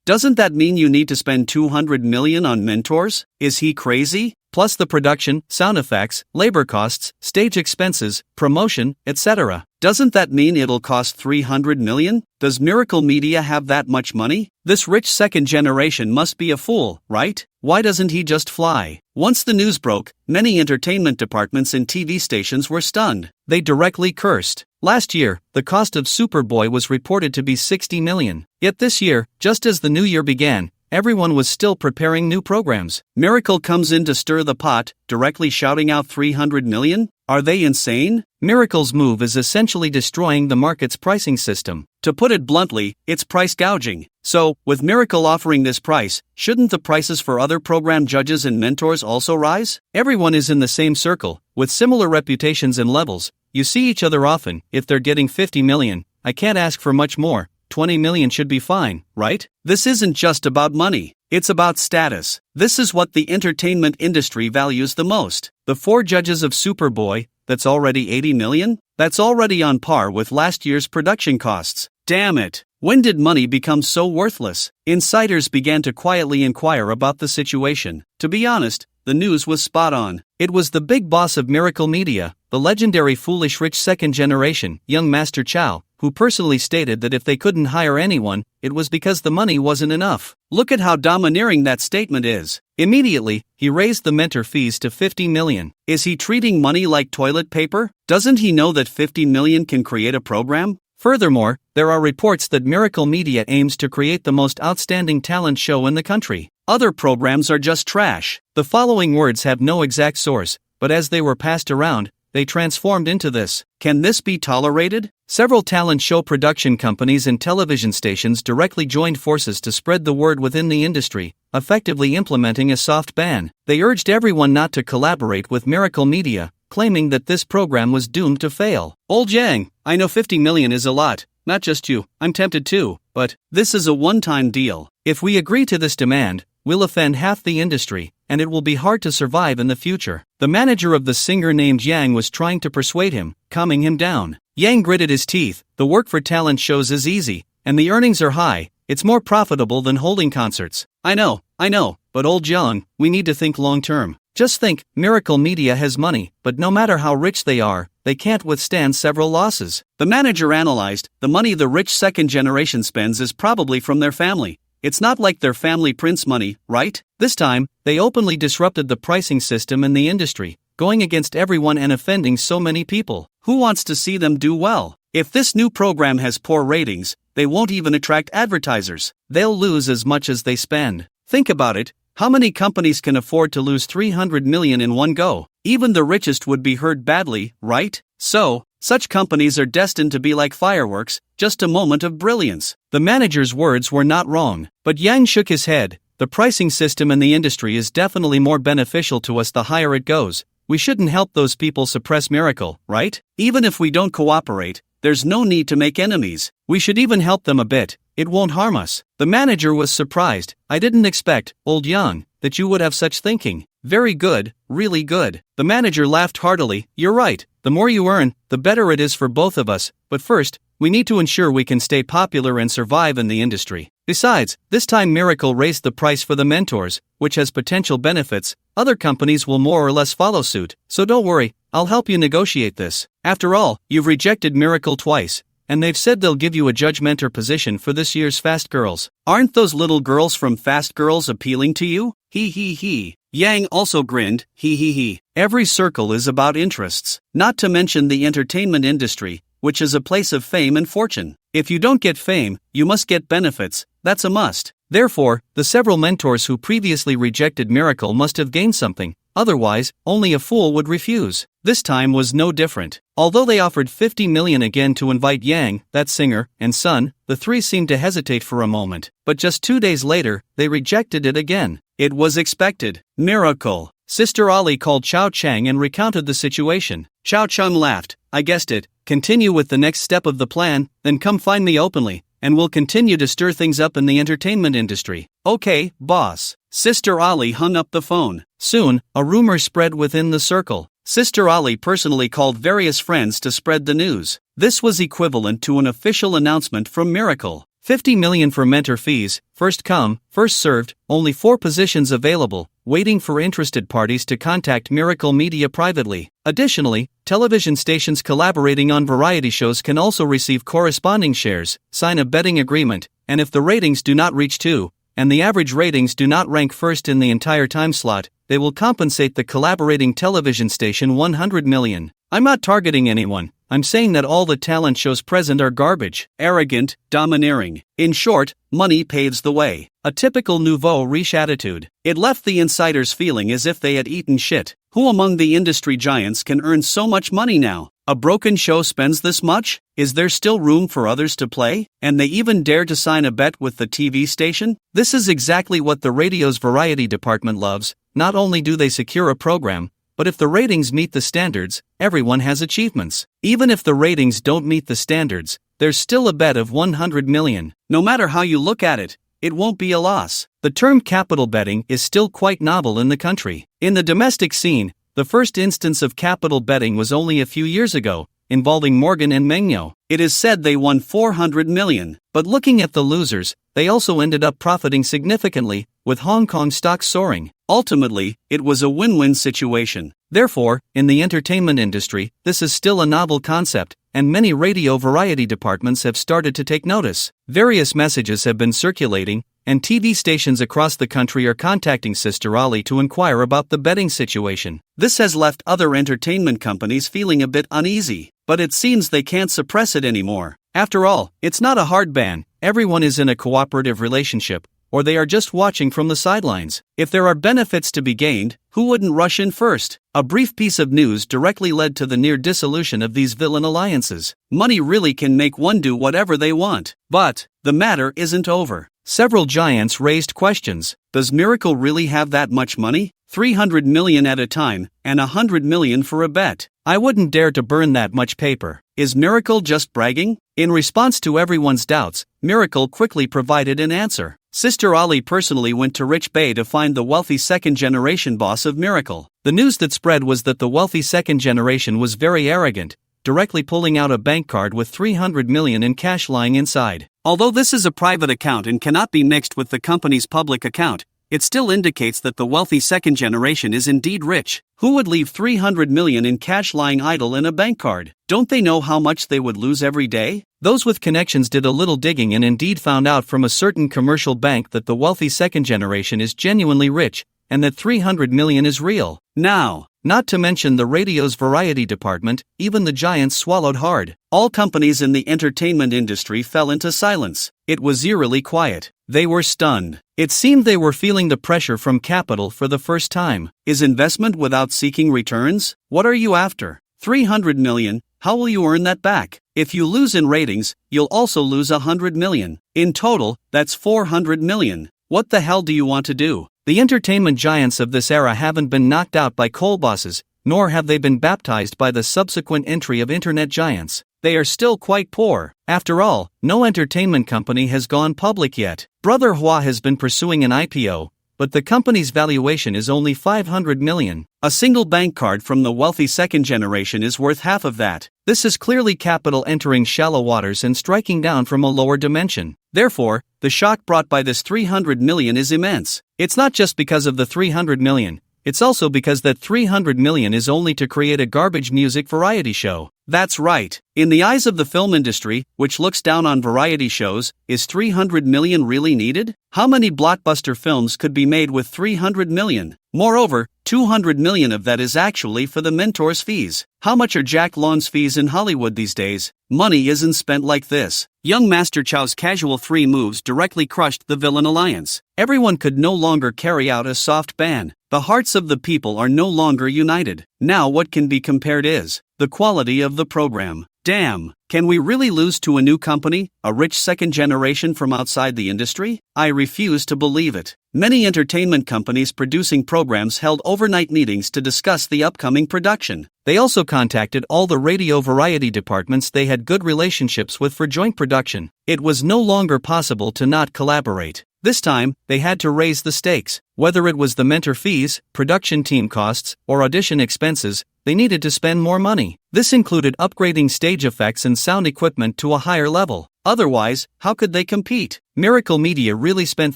Doesn't that mean you need to spend 200 million on mentors? Is he crazy? Plus the production, sound effects, labor costs, stage expenses, promotion, etc. Doesn't that mean it'll cost 300 million? Does Miracle Media have that much money? This rich second generation must be a fool, right? Why doesn't he just fly? Once the news broke, many entertainment departments and TV stations were stunned. They directly cursed. Last year, the cost of Superboy was reported to be 60 million. Yet this year, just as the new year began, everyone was still preparing new programs. Miracle comes in to stir the pot, directly shouting out 300 million? Are they insane? Miracle's move is essentially destroying the market's pricing system. To put it bluntly, it's price gouging. So, with Miracle offering this price, shouldn't the prices for other program judges and mentors also rise? Everyone is in the same circle, with similar reputations and levels. You see each other often. If they're getting 50 million, I can't ask for much more. 20 million should be fine, right? This isn't just about money. It's about status. This is what the entertainment industry values the most. The 4 judges of Superboy, that's already 80 million? That's already on par with last year's production costs. Damn it. When did money become so worthless? Insiders began to quietly inquire about the situation. To be honest, the news was spot on. It was the big boss of Miracle Media, the legendary foolish rich second generation, young Master Chow, who personally stated that if they couldn't hire anyone, it was because the money wasn't enough. Look at how domineering that statement is. Immediately, he raised the mentor fees to 50 million. Is he treating money like toilet paper? Doesn't he know that 50 million can create a program? Furthermore, there are reports that Miracle Media aims to create the most outstanding talent show in the country. Other programs are just trash. The following words have no exact source, but as they were passed around, they transformed into this. Can this be tolerated? Several talent show production companies and television stations directly joined forces to spread the word within the industry, effectively implementing a soft ban. They urged everyone not to collaborate with Miracle Media, claiming that this program was doomed to fail. Old Yang, I know 50 million is a lot, not just you, I'm tempted too, but this is a one-time deal. If we agree to this demand, we'll offend half the industry, and it will be hard to survive in the future. The manager of the singer named Yang was trying to persuade him, calming him down. Yang gritted his teeth. The work for talent shows is easy, and the earnings are high. It's more profitable than holding concerts. I know, but old Yang, we need to think long-term. Just think, Miracle Media has money, but no matter how rich they are, they can't withstand several losses. The manager analyzed, the money the rich second generation spends is probably from their family. It's not like their family prints money, right? This time, they openly disrupted the pricing system in the industry, going against everyone and offending so many people. Who wants to see them do well? If this new program has poor ratings, they won't even attract advertisers. They'll lose as much as they spend. Think about it. How many companies can afford to lose 300 million in one go? Even the richest would be hurt badly, right? So, such companies are destined to be like fireworks, just a moment of brilliance. The manager's words were not wrong, but Yang shook his head. The pricing system in the industry is definitely more beneficial to us the higher it goes. We shouldn't help those people suppress Miracle, right? Even if we don't cooperate, there's no need to make enemies. We should even help them a bit. It won't harm us. The manager was surprised. I didn't expect, old Yang, that you would have such thinking. Very good, really good. The manager laughed heartily. You're right. The more you earn, the better it is for both of us. But first, we need to ensure we can stay popular and survive in the industry. Besides, this time Miracle raised the price for the mentors, which has potential benefits. Other companies will more or less follow suit. So don't worry, I'll help you negotiate this. After all, you've rejected Miracle twice, and they've said they'll give you a judge mentor position for this year's Fast Girls. Aren't those little girls from Fast Girls appealing to you? He. Yang also grinned. He. Every circle is about interests. Not to mention the entertainment industry, which is a place of fame and fortune. If you don't get fame, you must get benefits. That's a must. Therefore, the several mentors who previously rejected Miracle must have gained something. otherwise, only a fool would refuse. This time was no different. Although they offered 50 million again to invite Yang, that singer, and son, the three seemed to hesitate for a moment, but just 2 days later, they rejected it again. It was expected. Miracle. Sister Ali called Chao Chang and recounted the situation. Chao Chang laughed. I guessed it. Continue with the next step of the plan, then come find me openly, and we'll continue to stir things up in the entertainment industry. Okay, boss. Sister Ali hung up the phone. Soon, a rumor spread within the circle. Sister Ali personally called various friends to spread the news. This was equivalent to an official announcement from Miracle. 50 million for mentor fees, first come, first served, only 4 positions available, waiting for interested parties to contact Miracle Media privately. Additionally, television stations collaborating on variety shows can also receive corresponding shares, sign a betting agreement, and if the ratings do not reach 2, and the average ratings do not rank first in the entire time slot, they will compensate the collaborating television station 100 million. I'm not targeting anyone. I'm saying that all the talent shows present are garbage, arrogant, domineering. In short, money paves the way. A typical nouveau riche attitude. It left the insiders feeling as if they had eaten shit. Who among the industry giants can earn so much money now? A broken show spends this much? Is there still room for others to play? And they even dare to sign a bet with the TV station? This is exactly what the radio's variety department loves. Not only do they secure a program, but if the ratings meet the standards, everyone has achievements. Even if the ratings don't meet the standards, there's still a bet of 100 million. No matter how you look at it, it won't be a loss. The term capital betting is still quite novel in the country. In the domestic scene, the first instance of capital betting was only a few years ago, involving Morgan and Mengyo. It is said they won 400 million. But looking at the losers, they also ended up profiting significantly, with Hong Kong stocks soaring. Ultimately, it was a win-win situation. Therefore, in the entertainment industry, this is still a novel concept, and many radio variety departments have started to take notice. Various messages have been circulating, and TV stations across the country are contacting Sister Ali to inquire about the betting situation. This has left other entertainment companies feeling a bit uneasy, but it seems they can't suppress it anymore. After all, it's not a hard ban. Everyone is in a cooperative relationship, or they are just watching from the sidelines. If there are benefits to be gained, who wouldn't rush in first? A brief piece of news directly led to the near dissolution of these villain alliances. Money really can make one do whatever they want. But the matter isn't over. Several giants raised questions. Does Miracle really have that much money? 300 million at a time, and 100 million for a bet. I wouldn't dare to burn that much paper. Is Miracle just bragging? In response to everyone's doubts, Miracle quickly provided an answer. Sister Ali personally went to Rich Bay to find the wealthy second-generation boss of Miracle. The news that spread was that the wealthy second generation was very arrogant, directly pulling out a bank card with 300 million in cash lying inside. Although this is a private account and cannot be mixed with the company's public account, it still indicates that the wealthy second generation is indeed rich. Who would leave 300 million in cash lying idle in a bank card? Don't they know how much they would lose every day? Those with connections did a little digging and indeed found out from a certain commercial bank that the wealthy second generation is genuinely rich, and that 300 million is real. Now, not to mention the radio's variety department, even the giants swallowed hard. All companies in the entertainment industry fell into silence. It was eerily quiet. They were stunned. It seemed they were feeling the pressure from capital for the first time. Is investment without seeking returns? What are you after? 300 million, how will you earn that back? If you lose in ratings, you'll also lose 100 million. In total, that's 400 million. What the hell do you want to do? The entertainment giants of this era haven't been knocked out by coal bosses, nor have they been baptized by the subsequent entry of internet giants. They are still quite poor. After all, no entertainment company has gone public yet. Brother Hua has been pursuing an IPO, but the company's valuation is only 500 million. A single bank card from the wealthy second generation is worth half of that. This is clearly capital entering shallow waters and striking down from a lower dimension. Therefore, the shock brought by this 300 million is immense. It's not just because of the 300 million, it's also because that 300 million is only to create a garbage music variety show. That's right. In the eyes of the film industry, which looks down on variety shows, is 300 million really needed? How many blockbuster films could be made with 300 million? Moreover, 200 million of that is actually for the mentor's fees. How much are Jack Lawn's fees in Hollywood these days? Money isn't spent like this. Young Master Chow's casual 3 moves directly crushed the villain alliance. Everyone could no longer carry out a soft ban. The hearts of the people are no longer united. Now what can be compared is the quality of the program. Damn, can we really lose to a new company, a rich second generation from outside the industry? I refuse to believe it. Many entertainment companies producing programs held overnight meetings to discuss the upcoming production. They also contacted all the radio variety departments they had good relationships with for joint production. It was no longer possible to not collaborate. This time, they had to raise the stakes. Whether it was the mentor fees, production team costs, or audition expenses, they needed to spend more money. This included upgrading stage effects and sound equipment to a higher level. Otherwise, how could they compete? Miracle Media really spent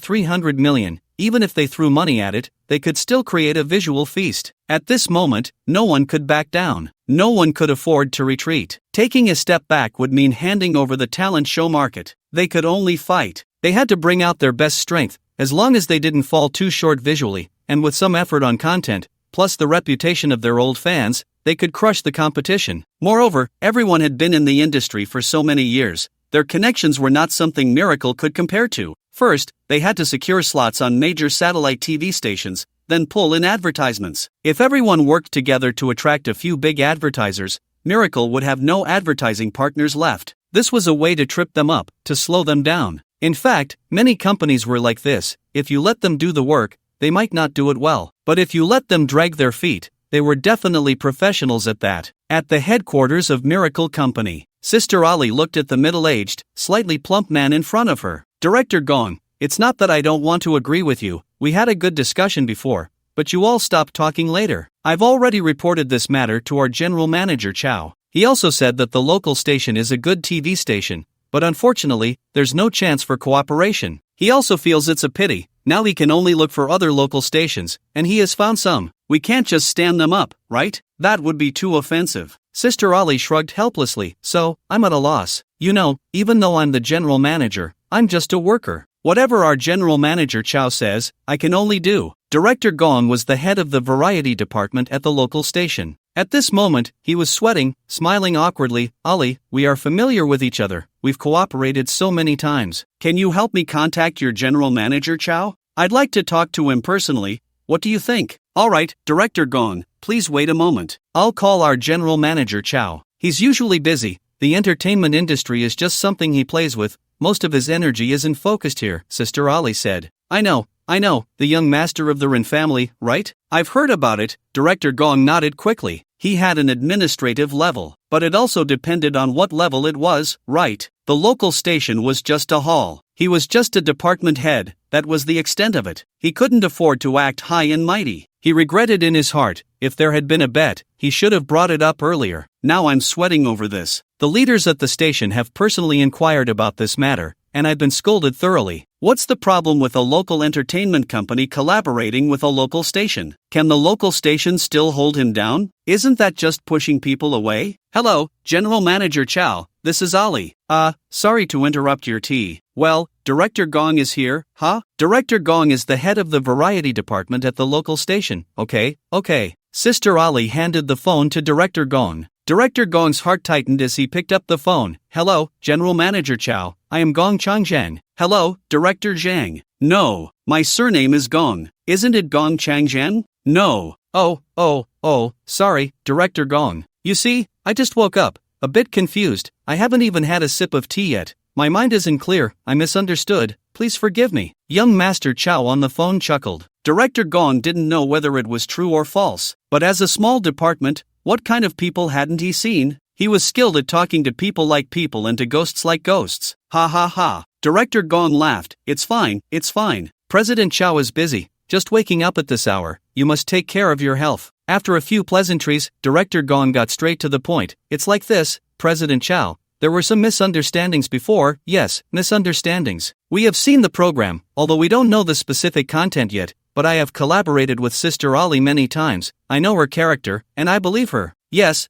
$300 million. Even if they threw money at it, they could still create a visual feast. At this moment, no one could back down. No one could afford to retreat. Taking a step back would mean handing over the talent show market. They could only fight. They had to bring out their best strength, as long as they didn't fall too short visually, and with some effort on content, plus the reputation of their old fans, they could crush the competition. Moreover, everyone had been in the industry for so many years. Their connections were not something Miracle could compare to. First, they had to secure slots on major satellite TV stations, then pull in advertisements. If everyone worked together to attract a few big advertisers, Miracle would have no advertising partners left. This was a way to trip them up, to slow them down. In fact, many companies were like this. If you let them do the work, they might not do it well. But if you let them drag their feet, they were definitely professionals at that. At the headquarters of Miracle Company, Sister Ali looked at the middle-aged, slightly plump man in front of her. Director Gong, it's not that I don't want to agree with you. We had a good discussion before, but you all stopped talking later. I've already reported this matter to our general manager Chow. He also said that the local station is a good TV station, but unfortunately, there's no chance for cooperation. He also feels it's a pity. Now he can only look for other local stations, and he has found some. We can't just stand them up, right? That would be too offensive. Sister Ali shrugged helplessly. So, I'm at a loss. You know, even though I'm the general manager, I'm just a worker. Whatever our general manager Chow says, I can only do. Director Gong was the head of the variety department at the local station. At this moment, he was sweating, smiling awkwardly. Ali, we are familiar with each other. We've cooperated so many times. Can you help me contact your general manager Chow? I'd like to talk to him personally. What do you think? Alright, Director Gong, please wait a moment. I'll call our general manager Chow. He's usually busy. The entertainment industry is just something he plays with. Most of his energy isn't focused here, Sister Ali said. I know, the young master of the Rin family, right? I've heard about it. Director Gong nodded quickly. He had an administrative level, but it also depended on what level it was, right? The local station was just a hall. He was just a department head, that was the extent of it. He couldn't afford to act high and mighty. He regretted in his heart, if there had been a bet, he should have brought it up earlier. Now I'm sweating over this. The leaders at the station have personally inquired about this matter, and I've been scolded thoroughly. What's the problem with a local entertainment company collaborating with a local station? Can the local station still hold him down? Isn't that just pushing people away? Hello, General Manager Chow, this is Ali. Sorry to interrupt your tea. Well, Director Gong is here, huh? Director Gong is the head of the variety department at the local station. Okay. Sister Ali handed the phone to Director Gong. Director Gong's heart tightened as he picked up the phone. Hello, General Manager Chow. I am Gong Changzhang. Hello, Director Zhang. No, my surname is Gong. Isn't it Gong Changzhang? No. Oh, sorry, Director Gong. You see, I just woke up, a bit confused. I haven't even had a sip of tea yet. My mind isn't clear. I misunderstood. Please forgive me. Young Master Chow on the phone chuckled. Director Gong didn't know whether it was true or false, but as a small department, what kind of people hadn't he seen? He was skilled at talking to people like people and to ghosts like ghosts. Ha ha ha. Director Gong laughed. It's fine. President Chow is busy, just waking up at this hour. You must take care of your health. After a few pleasantries, Director Gong got straight to the point. It's like this, President Chow. There were some misunderstandings before. Yes, misunderstandings. We have seen the program, although we don't know the specific content yet, but I have collaborated with Sister Ali many times. I know her character, and I believe her. Yes.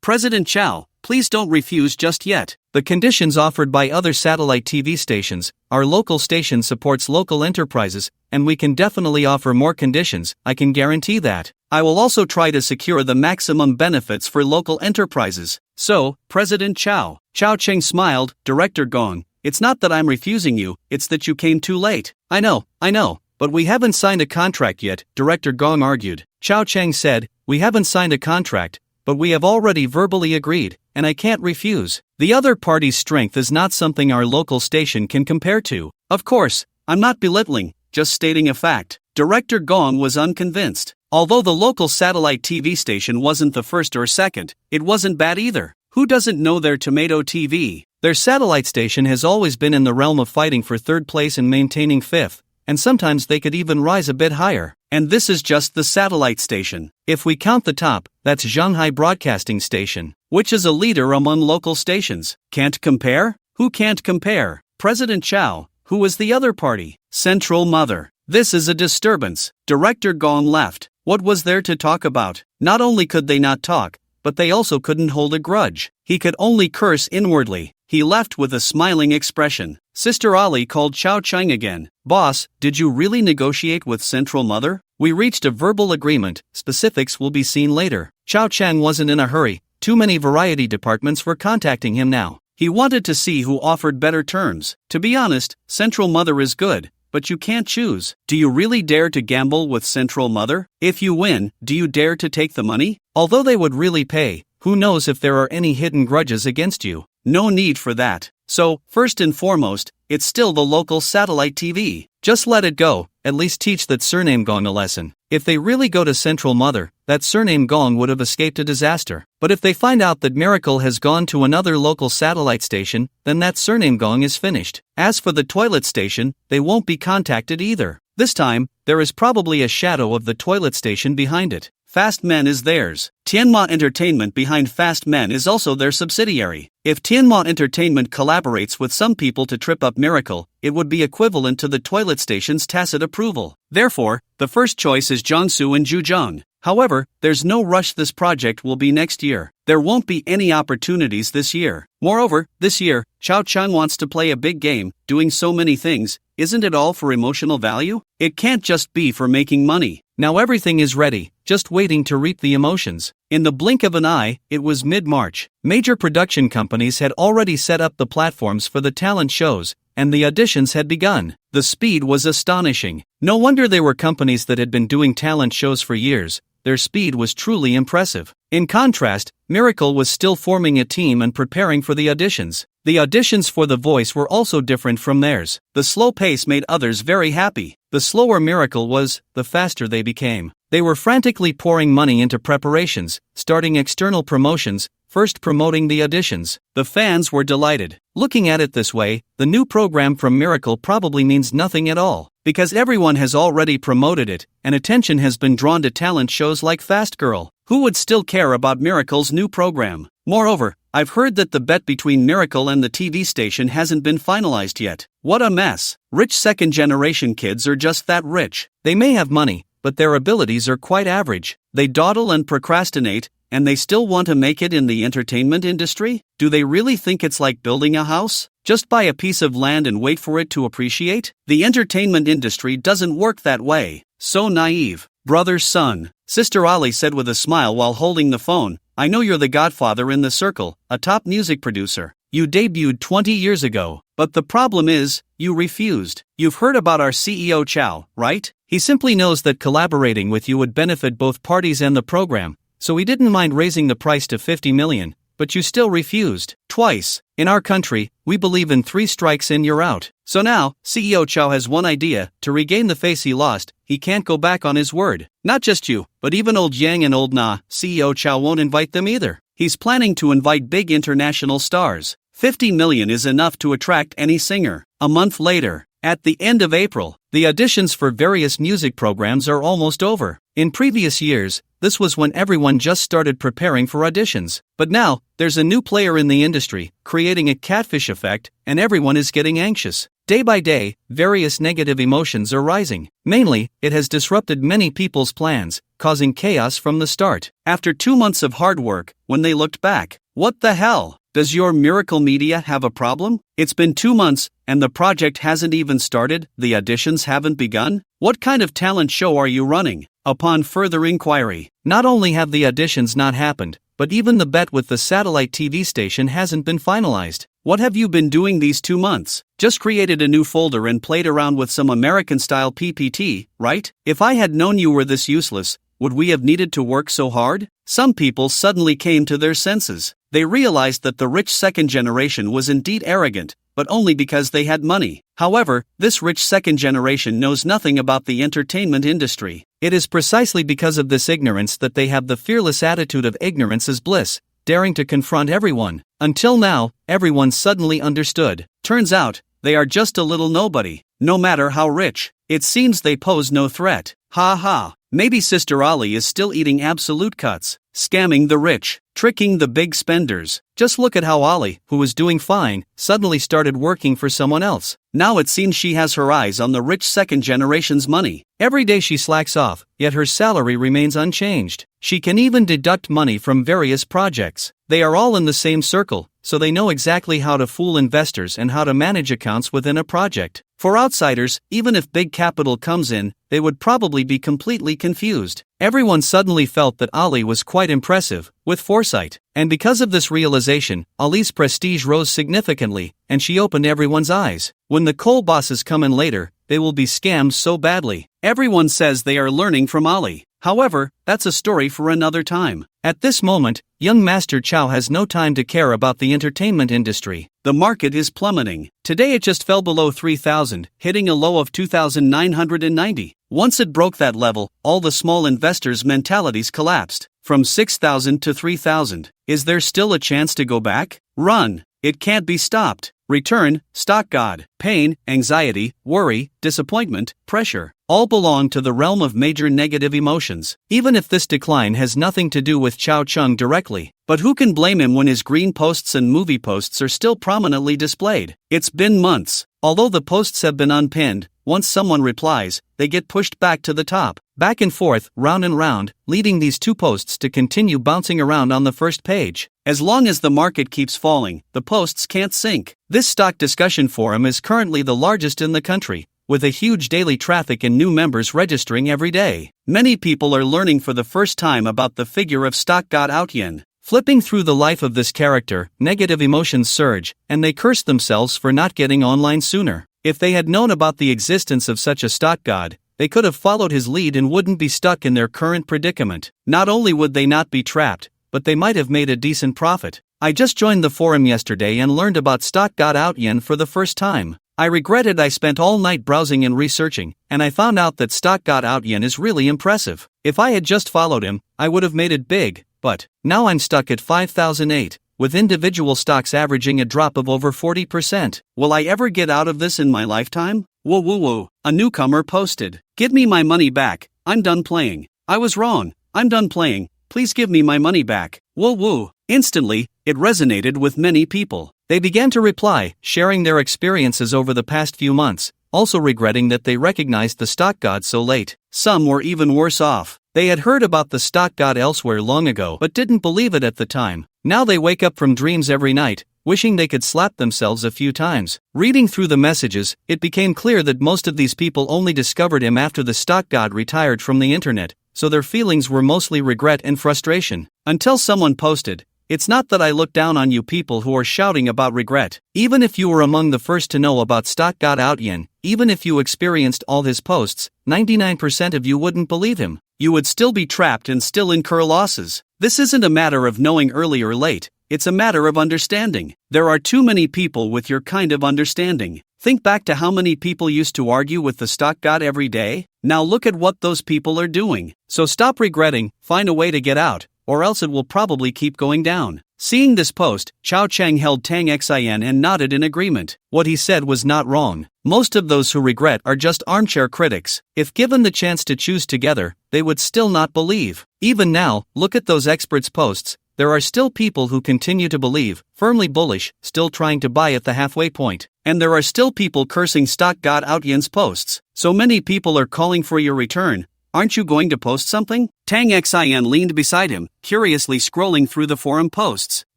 President Chow, please don't refuse just yet. The conditions offered by other satellite TV stations, our local station supports local enterprises, and we can definitely offer more conditions, I can guarantee that. I will also try to secure the maximum benefits for local enterprises. So, President Chow. Chow Cheng smiled. Director Gong, it's not that I'm refusing you, it's that you came too late. I know, but we haven't signed a contract yet, Director Gong argued. Chow Cheng said, we haven't signed a contract, but we have already verbally agreed, and I can't refuse. The other party's strength is not something our local station can compare to. Of course, I'm not belittling, just stating a fact. Director Gong was unconvinced. Although the local satellite TV station wasn't the first or second, it wasn't bad either. Who doesn't know their Tomato TV? Their satellite station has always been in the realm of fighting for third place and maintaining fifth, and sometimes they could even rise a bit higher. And this is just the satellite station. If we count the top, that's Shanghai Broadcasting Station, which is a leader among local stations. Can't compare? Who can't compare? President Chow. Who was the other party? Central Mother. This is a disturbance. Director Gong left. What was there to talk about? Not only could they not talk, but they also couldn't hold a grudge. He could only curse inwardly. He left with a smiling expression. Sister Ali called Chow Cheng again. Boss, did you really negotiate with Central Mother? We reached a verbal agreement. Specifics will be seen later. Chow Cheng wasn't in a hurry. Too many variety departments were contacting him now. He wanted to see who offered better terms. To be honest, Central Mother is good, but you can't choose. Do you really dare to gamble with Central Mother? If you win, do you dare to take the money? Although they would really pay, who knows if there are any hidden grudges against you? No need for that. So, first and foremost, it's still the local satellite TV. Just let it go, at least teach that surname Gong a lesson. If they really go to Central Mother, that surname Gong would have escaped a disaster. But if they find out that Miracle has gone to another local satellite station, then that surname Gong is finished. As for the toilet station, they won't be contacted either. This time, there is probably a shadow of the toilet station behind it. Fast Men is theirs. Tianma Entertainment behind Fast Men is also their subsidiary. If Tianma Entertainment collaborates with some people to trip up Miracle, it would be equivalent to the toilet station's tacit approval. Therefore, the first choice is Jiangsu and Zhejiang. However, there's no rush. This project will be next year. There won't be any opportunities this year. Moreover, this year, Chow Cheng wants to play a big game, doing so many things. Isn't it all for emotional value? It can't just be for making money. Now everything is ready, just waiting to reap the emotions. In the blink of an eye, it was mid-March. Major production companies had already set up the platforms for the talent shows, and the auditions had begun. The speed was astonishing. No wonder they were companies that had been doing talent shows for years. Their speed was truly impressive. In contrast, Miracle was still forming a team and preparing for the auditions. The auditions for The Voice were also different from theirs. The slow pace made others very happy. The slower Miracle was, the faster they became. They were frantically pouring money into preparations, starting external promotions, first promoting the auditions. The fans were delighted. Looking at it this way, the new program from Miracle probably means nothing at all, because everyone has already promoted it, and attention has been drawn to talent shows like Fast Girl. Who would still care about Miracle's new program? Moreover, I've heard that the bet between Miracle and the TV station hasn't been finalized yet. What a mess. Rich second-generation kids are just that rich. They may have money, but their abilities are quite average. They dawdle and procrastinate, and they still want to make it in the entertainment industry? Do they really think it's like building a house? Just buy a piece of land and wait for it to appreciate? The entertainment industry doesn't work that way. So naive. Brother's son. Sister Ali said with a smile while holding the phone, I know you're the godfather in the circle, a top music producer. You debuted 20 years ago, but the problem is, you refused. You've heard about our CEO Chow, right? He simply knows that collaborating with you would benefit both parties and the program, so he didn't mind raising the price to 50 million, but you still refused. Twice. In our country, we believe in 3 strikes and you're out. So now, CEO Chow has one idea: to regain the face he lost, he can't go back on his word. Not just you, but even old Yang and old Na, CEO Chow won't invite them either. He's planning to invite big international stars. 50 million is enough to attract any singer. A month later, at the end of April, the auditions for various music programs are almost over. In previous years, this was when everyone just started preparing for auditions. But now, there's a new player in the industry, creating a catfish effect, and everyone is getting anxious. Day by day, various negative emotions are rising. Mainly, it has disrupted many people's plans, causing chaos from the start. After 2 months of hard work, when they looked back, What the hell? Does your miracle media have a problem? It's been 2 months, and the project hasn't even started, the auditions haven't begun? What kind of talent show are you running? Upon further inquiry, not only have the auditions not happened, but even the bet with the satellite TV station hasn't been finalized. What have you been doing these 2 months? Just created a new folder and played around with some American-style PPT, right? If I had known you were this useless, would we have needed to work so hard? Some people suddenly came to their senses. They realized that the rich second generation was indeed arrogant, but only because they had money. However, this rich second generation knows nothing about the entertainment industry. It is precisely because of this ignorance that they have the fearless attitude of ignorance is bliss, daring to confront everyone. Until now, everyone suddenly understood. Turns out, they are just a little nobody. No matter how rich, it seems they pose no threat. Ha ha. Maybe Sister Ali is still eating absolute cuts, scamming the rich, tricking the big spenders. Just look at how Ali, who was doing fine, suddenly started working for someone else. Now it seems she has her eyes on the rich second generation's money. Every day she slacks off, yet her salary remains unchanged. She can even deduct money from various projects. They are all in the same circle, so they know exactly how to fool investors and how to manage accounts within a project. For outsiders, even if big capital comes in, they would probably be completely confused. Everyone suddenly felt that Ali was quite impressive, with foresight. And because of this realization, Ali's prestige rose significantly, and she opened everyone's eyes. When the coal bosses come in later, they will be scammed so badly. Everyone says they are learning from Ali. However, that's a story for another time. At this moment, young Master Chow has no time to care about the entertainment industry. The market is plummeting. Today it just fell below 3,000, hitting a low of 2,990. Once it broke that level, all the small investors' mentalities collapsed. From 6,000 to 3,000. Is there still a chance to go back? Run. It can't be stopped. Return, stock god. Pain, anxiety, worry, disappointment, pressure, all belong to the realm of major negative emotions. Even if this decline has nothing to do with Chow Chung directly. But who can blame him when his green posts and movie posts are still prominently displayed? It's been months. Although the posts have been unpinned, once someone replies, they get pushed back to the top. Back and forth, round and round, leading these two posts to continue bouncing around on the first page. As long as the market keeps falling, the posts can't sink. This stock discussion forum is currently the largest in the country, with a huge daily traffic and new members registering every day. Many people are learning for the first time about the figure of stock god Auntie. Flipping through the life of this character, negative emotions surge, and they curse themselves for not getting online sooner. If they had known about the existence of such a stock god, they could have followed his lead and wouldn't be stuck in their current predicament. Not only would they not be trapped, but they might have made a decent profit. I just joined the forum yesterday and learned about stock god Auntie for the first time. I regretted I spent all night browsing and researching, and I found out that stock god Auntie is really impressive. If I had just followed him, I would have made it big, but now I'm stuck at 5,008. With individual stocks averaging a drop of over 40%. Will I ever get out of this in my lifetime? Whoa whoa whoa, a newcomer posted. Give me my money back, I'm done playing. I was wrong, I'm done playing, please give me my money back. Whoa whoa. Instantly, it resonated with many people. They began to reply, sharing their experiences over the past few months, also regretting that they recognized the stock god so late. Some were even worse off. They had heard about the stock god elsewhere long ago but didn't believe it at the time. Now they wake up from dreams every night, wishing they could slap themselves a few times. Reading through the messages, it became clear that most of these people only discovered him after the stock god retired from the internet, so their feelings were mostly regret and frustration. Until someone posted, "It's not that I look down on you people who are shouting about regret. Even if you were among the first to know about stock god Auntie, even if you experienced all his posts, 99% of you wouldn't believe him. You would still be trapped and still incur losses. This isn't a matter of knowing early or late, it's a matter of understanding. There are too many people with your kind of understanding. Think back to how many people used to argue with the stock god every day. Now look at what those people are doing. So stop regretting, find a way to get out, or else it will probably keep going down." Seeing this post, Chow Chang held Tang Xin and nodded in agreement. What he said was not wrong. Most of those who regret are just armchair critics. If given the chance to choose together, they would still not believe. Even now, look at those experts' posts. There are still people who continue to believe, firmly bullish, still trying to buy at the halfway point. And there are still people cursing stock god Auntie's posts. So many people are calling for your return. aren't you going to post something? Tang Xin leaned beside him, curiously scrolling through the forum posts.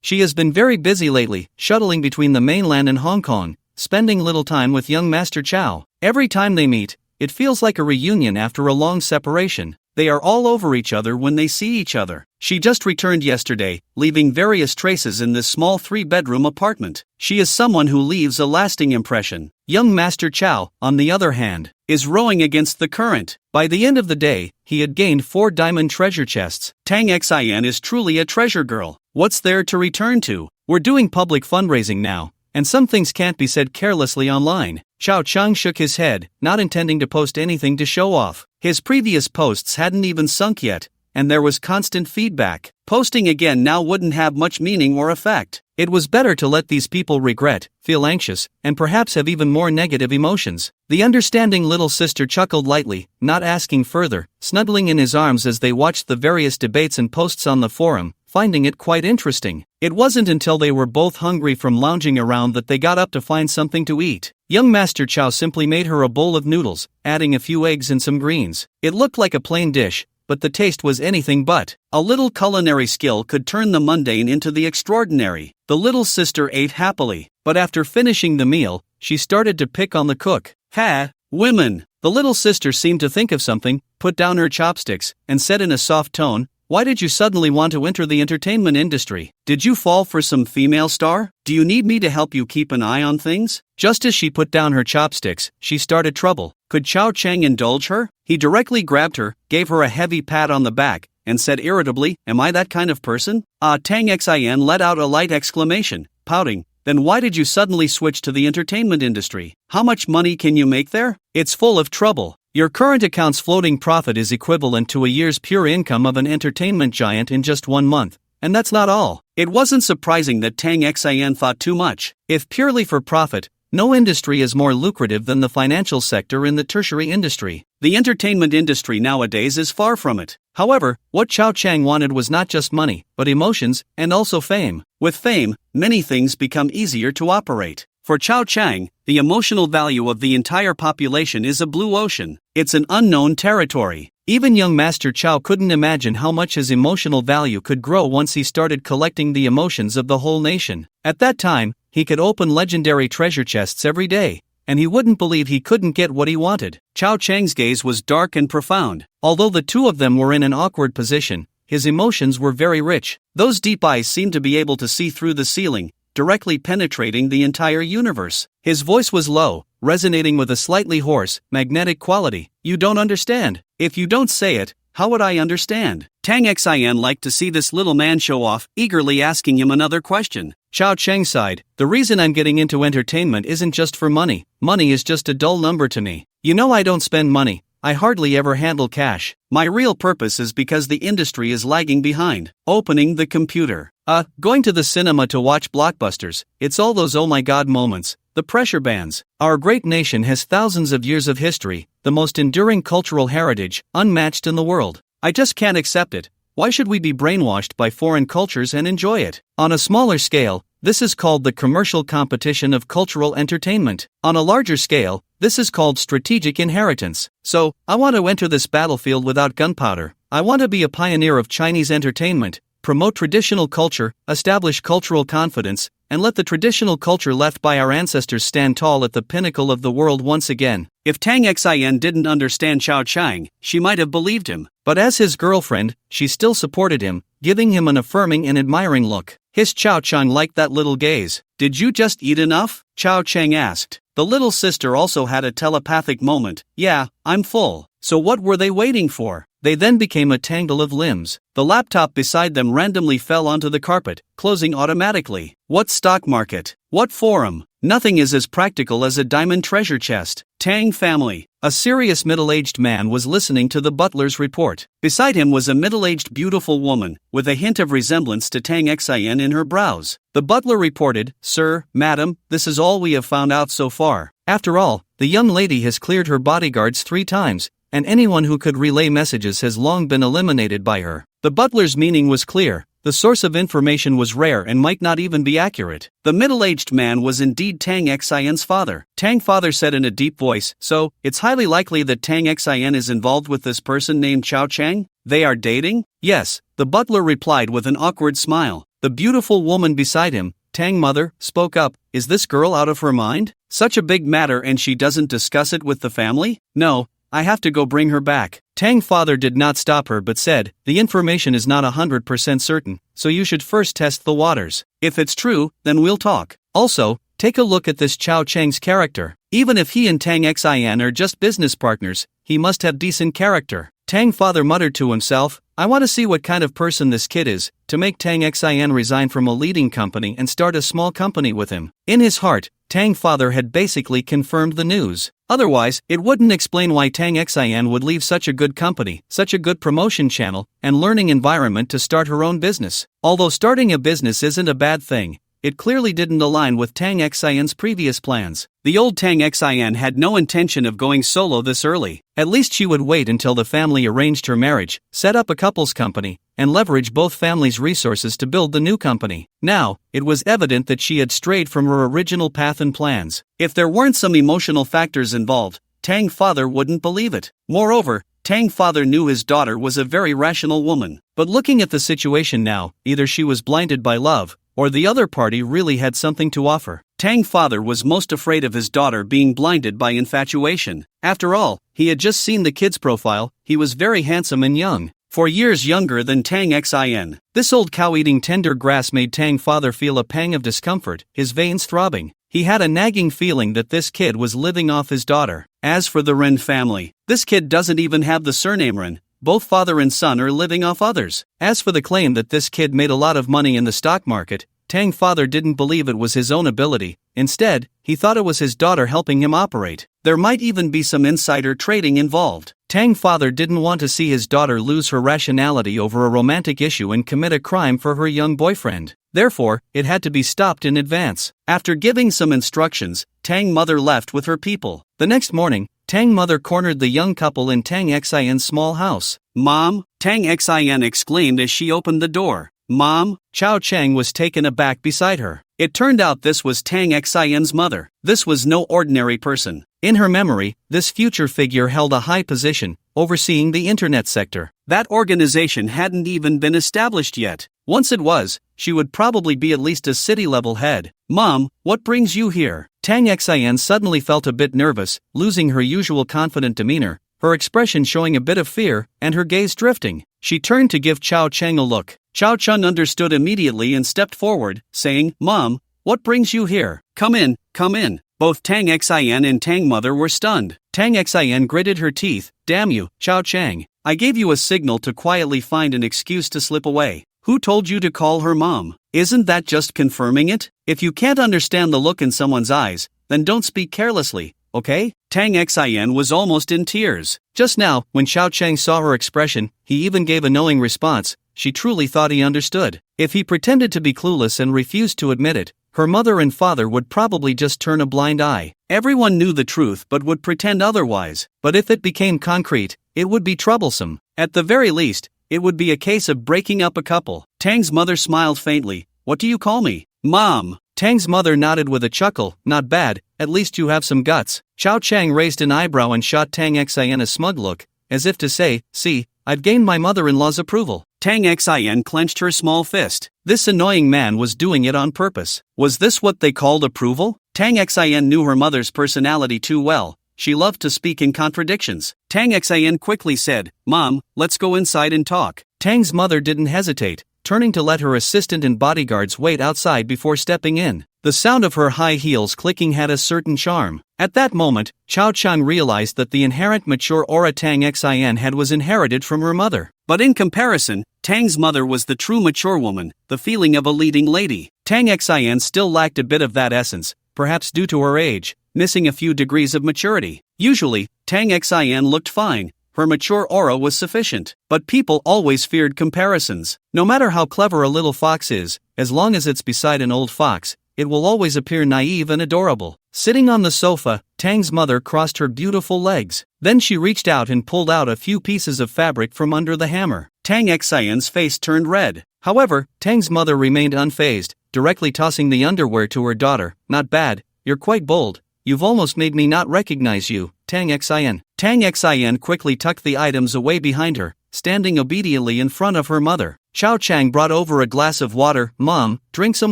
She has been very busy lately, shuttling between the mainland and Hong Kong, spending little time with young Master Chow. Every time they meet, it feels like a reunion after a long separation. They are all over each other when they see each other. She just returned yesterday, leaving various traces in this small 3-bedroom apartment. She is someone who leaves a lasting impression. Young Master Chow, on the other hand, is rowing against the current. By the end of the day, he had gained 4 diamond treasure chests. Tang Xin is truly a treasure girl. What's there to return to? We're doing public fundraising now, and some things can't be said carelessly online. Chao Chang shook his head, not intending to post anything to show off. His previous posts hadn't even sunk yet, and there was constant feedback. Posting again now wouldn't have much meaning or effect. It was better to let these people regret, feel anxious, and perhaps have even more negative emotions. The understanding little sister chuckled lightly, not asking further, snuggling in his arms as they watched the various debates and posts on the forum, finding it quite interesting. It wasn't until they were both hungry from lounging around that they got up to find something to eat. Young Master Chow simply made her a bowl of noodles, adding a few eggs and some greens. It looked like a plain dish, but the taste was anything but. A little culinary skill could turn the mundane into the extraordinary. The little sister ate happily, but after finishing the meal, she started to pick on the cook. Ha! Women! The little sister seemed to think of something, put down her chopsticks, and said in a soft tone, "Why did you suddenly want to enter the entertainment industry? Did you fall for some female star? Do you need me to help you keep an eye on things?" Just as she put down her chopsticks, she started trouble. Could Chao Chang indulge her? He directly grabbed her, gave her a heavy pat on the back, and said irritably, "Am I that kind of person?" Tang Xin let out a light exclamation, pouting. "Then why did you suddenly switch to the entertainment industry? How much money can you make there? It's full of trouble. Your current account's floating profit is equivalent to a year's pure income of an entertainment giant in just 1 month. And that's not all." It wasn't surprising that Tang Xin thought too much. If purely for profit, no industry is more lucrative than the financial sector in the tertiary industry. The entertainment industry nowadays is far from it. However, what Chao Chang wanted was not just money, but emotions, and also fame. With fame, many things become easier to operate. For Chao Chang, the emotional value of the entire population is a blue ocean. It's an unknown territory. Even young Master Chow couldn't imagine how much his emotional value could grow once he started collecting the emotions of the whole nation. At that time, he could open legendary treasure chests every day, and he wouldn't believe he couldn't get what he wanted. Chao Chang's gaze was dark and profound. Although the two of them were in an awkward position, his emotions were very rich. Those deep eyes seemed to be able to see through the ceiling, directly penetrating the entire universe. His voice was low, resonating with a slightly hoarse, magnetic quality. "You don't understand. If you don't say it, how would I understand?" Tang Xin liked to see this little man show off, eagerly asking him another question. Chao Chang sighed. "The reason I'm getting into entertainment isn't just for money. Money is just a dull number to me. You know I don't spend money. I hardly ever handle cash. My real purpose is because the industry is lagging behind. Opening the computer. Going to the cinema to watch blockbusters. It's all those oh my god moments. The pressure bands. Our great nation has thousands of years of history, the most enduring cultural heritage, unmatched in the world. I just can't accept it. Why should we be brainwashed by foreign cultures and enjoy it? On a smaller scale, this is called the commercial competition of cultural entertainment. On a larger scale, this is called strategic inheritance. So, I want to enter this battlefield without gunpowder. I want to be a pioneer of Chinese entertainment, promote traditional culture, establish cultural confidence, and let the traditional culture left by our ancestors stand tall at the pinnacle of the world once again." If Tang Xin didn't understand Chao Chang, she might have believed him. But as his girlfriend, she still supported him, giving him an affirming and admiring look. His Chao Chang liked that little gaze. "Did you just eat enough?" Chao Chang asked. The little sister also had a telepathic moment. "Yeah, I'm full." So what were they waiting for? They then became a tangle of limbs. The laptop beside them randomly fell onto the carpet, closing automatically. What stock market? What forum? Nothing is as practical as a diamond treasure chest. Tang family. A serious middle-aged man was listening to the butler's report. Beside him was a middle-aged beautiful woman, with a hint of resemblance to Tang Xin in her brows. The butler reported, "Sir, madam, this is all we have found out so far. After all, the young lady has cleared her bodyguards 3 times, and anyone who could relay messages has long been eliminated by her." The butler's meaning was clear. the source of information was rare and might not even be accurate. The middle-aged man was indeed Tang Xian's father. Tang father said in a deep voice, "So, it's highly likely that Tang Xian is involved with this person named Chao Chang? They are dating?" "Yes," the butler replied with an awkward smile. The beautiful woman beside him, Tang mother, spoke up, "Is this girl out of her mind? Such a big matter and she doesn't discuss it with the family? No, I have to go bring her back." Tang father did not stop her but said, "The information is not 100% certain, so you should first test the waters. If it's true, then we'll talk. Also, take a look at this Chao Chang's character. Even if he and Tang Xian are just business partners, he must have decent character." Tang father muttered to himself, "I want to see what kind of person this kid is, to make Tang Xian resign from a leading company and start a small company with him." In his heart, Tang father had basically confirmed the news. Otherwise, it wouldn't explain why Tang Xian would leave such a good company, such a good promotion channel, and learning environment to start her own business. Although starting a business isn't a bad thing, it clearly didn't align with Tang Xian's previous plans. The old Tang Xian had no intention of going solo this early. At least she would wait until the family arranged her marriage, set up a couples company, and leverage both families' resources to build the new company. Now, it was evident that she had strayed from her original path and plans. If there weren't some emotional factors involved, Tang father wouldn't believe it. Moreover, Tang father knew his daughter was a very rational woman. But looking at the situation now, either she was blinded by love, or the other party really had something to offer. Tang father was most afraid of his daughter being blinded by infatuation. After all, he had just seen the kid's profile. He was very handsome and young, 4 years younger than Tang Xian. This old cow eating tender grass made Tang father feel a pang of discomfort, his veins throbbing. He had a nagging feeling that this kid was living off his daughter. As for the Ren family, this kid doesn't even have the surname Ren. Both father and son are living off others. As for the claim that this kid made a lot of money in the stock market, Tang father didn't believe it was his own ability. Instead, he thought it was his daughter helping him operate. There might even be some insider trading involved. Tang father didn't want to see his daughter lose her rationality over a romantic issue and commit a crime for her young boyfriend. Therefore, it had to be stopped in advance. After giving some instructions, Tang mother left with her people. The next morning, Tang mother cornered the young couple in Tang Xian's small house. "Mom," Tang Xian exclaimed as she opened the door. "Mom?" Chao Chang was taken aback beside her. It turned out this was Tang Xian's mother. This was no ordinary person. In her memory, this future figure held a high position, overseeing the internet sector. That organization hadn't even been established yet. Once it was, she would probably be at least a city-level head. "Mom, what brings you here?" Tang Xian suddenly felt a bit nervous, losing her usual confident demeanor, her expression showing a bit of fear, and her gaze drifting. She turned to give Chao Chang a look. Chao Chang understood immediately and stepped forward, saying, "Mom, what brings you here? Come in, come in." Both Tang Xian and Tang mother were stunned. Tang Xian gritted her teeth. "Damn you, Chao Chang. I gave you a signal to quietly find an excuse to slip away. Who told you to call her mom? Isn't that just confirming it? If you can't understand the look in someone's eyes, then don't speak carelessly, okay?" Tang Xian was almost in tears. Just now, when Chao Chang saw her expression, he even gave a knowing response. She truly thought he understood. If he pretended to be clueless and refused to admit it, her mother and father would probably just turn a blind eye. Everyone knew the truth but would pretend otherwise. But if it became concrete, it would be troublesome. At the very least, it would be a case of breaking up a couple. Tang's mother smiled faintly. "What do you call me?" "Mom." Tang's mother nodded with a chuckle. "Not bad, at least you have some guts." Chao Chang raised an eyebrow and shot Tang Xian a smug look, as if to say, "See, I've gained my mother-in-law's approval." Tang Xian clenched her small fist. This annoying man was doing it on purpose. Was this what they called approval? Tang Xian knew her mother's personality too well. She loved to speak in contradictions. Tang Xian quickly said, "Mom, let's go inside and talk." Tang's mother didn't hesitate, turning to let her assistant and bodyguards wait outside before stepping in. The sound of her high heels clicking had a certain charm. At that moment, Chao Chang realized that the inherent mature aura Tang Xian had was inherited from her mother. But in comparison, Tang's mother was the true mature woman, the feeling of a leading lady. Tang Xian still lacked a bit of that essence, perhaps due to her age, missing a few degrees of maturity. Usually, Tang Xian looked fine. Her mature aura was sufficient. But people always feared comparisons. No matter how clever a little fox is, as long as it's beside an old fox, it will always appear naive and adorable. Sitting on the sofa, Tang's mother crossed her beautiful legs. Then she reached out and pulled out a few pieces of fabric from under the hammer. Tang Xian's face turned red. However, Tang's mother remained unfazed, directly tossing the underwear to her daughter. Not bad, you're quite bold. You've almost made me not recognize you, Tang Xin. Tang Xin quickly tucked the items away behind her, standing obediently in front of her mother. Chao Chang brought over a glass of water. Mom, drink some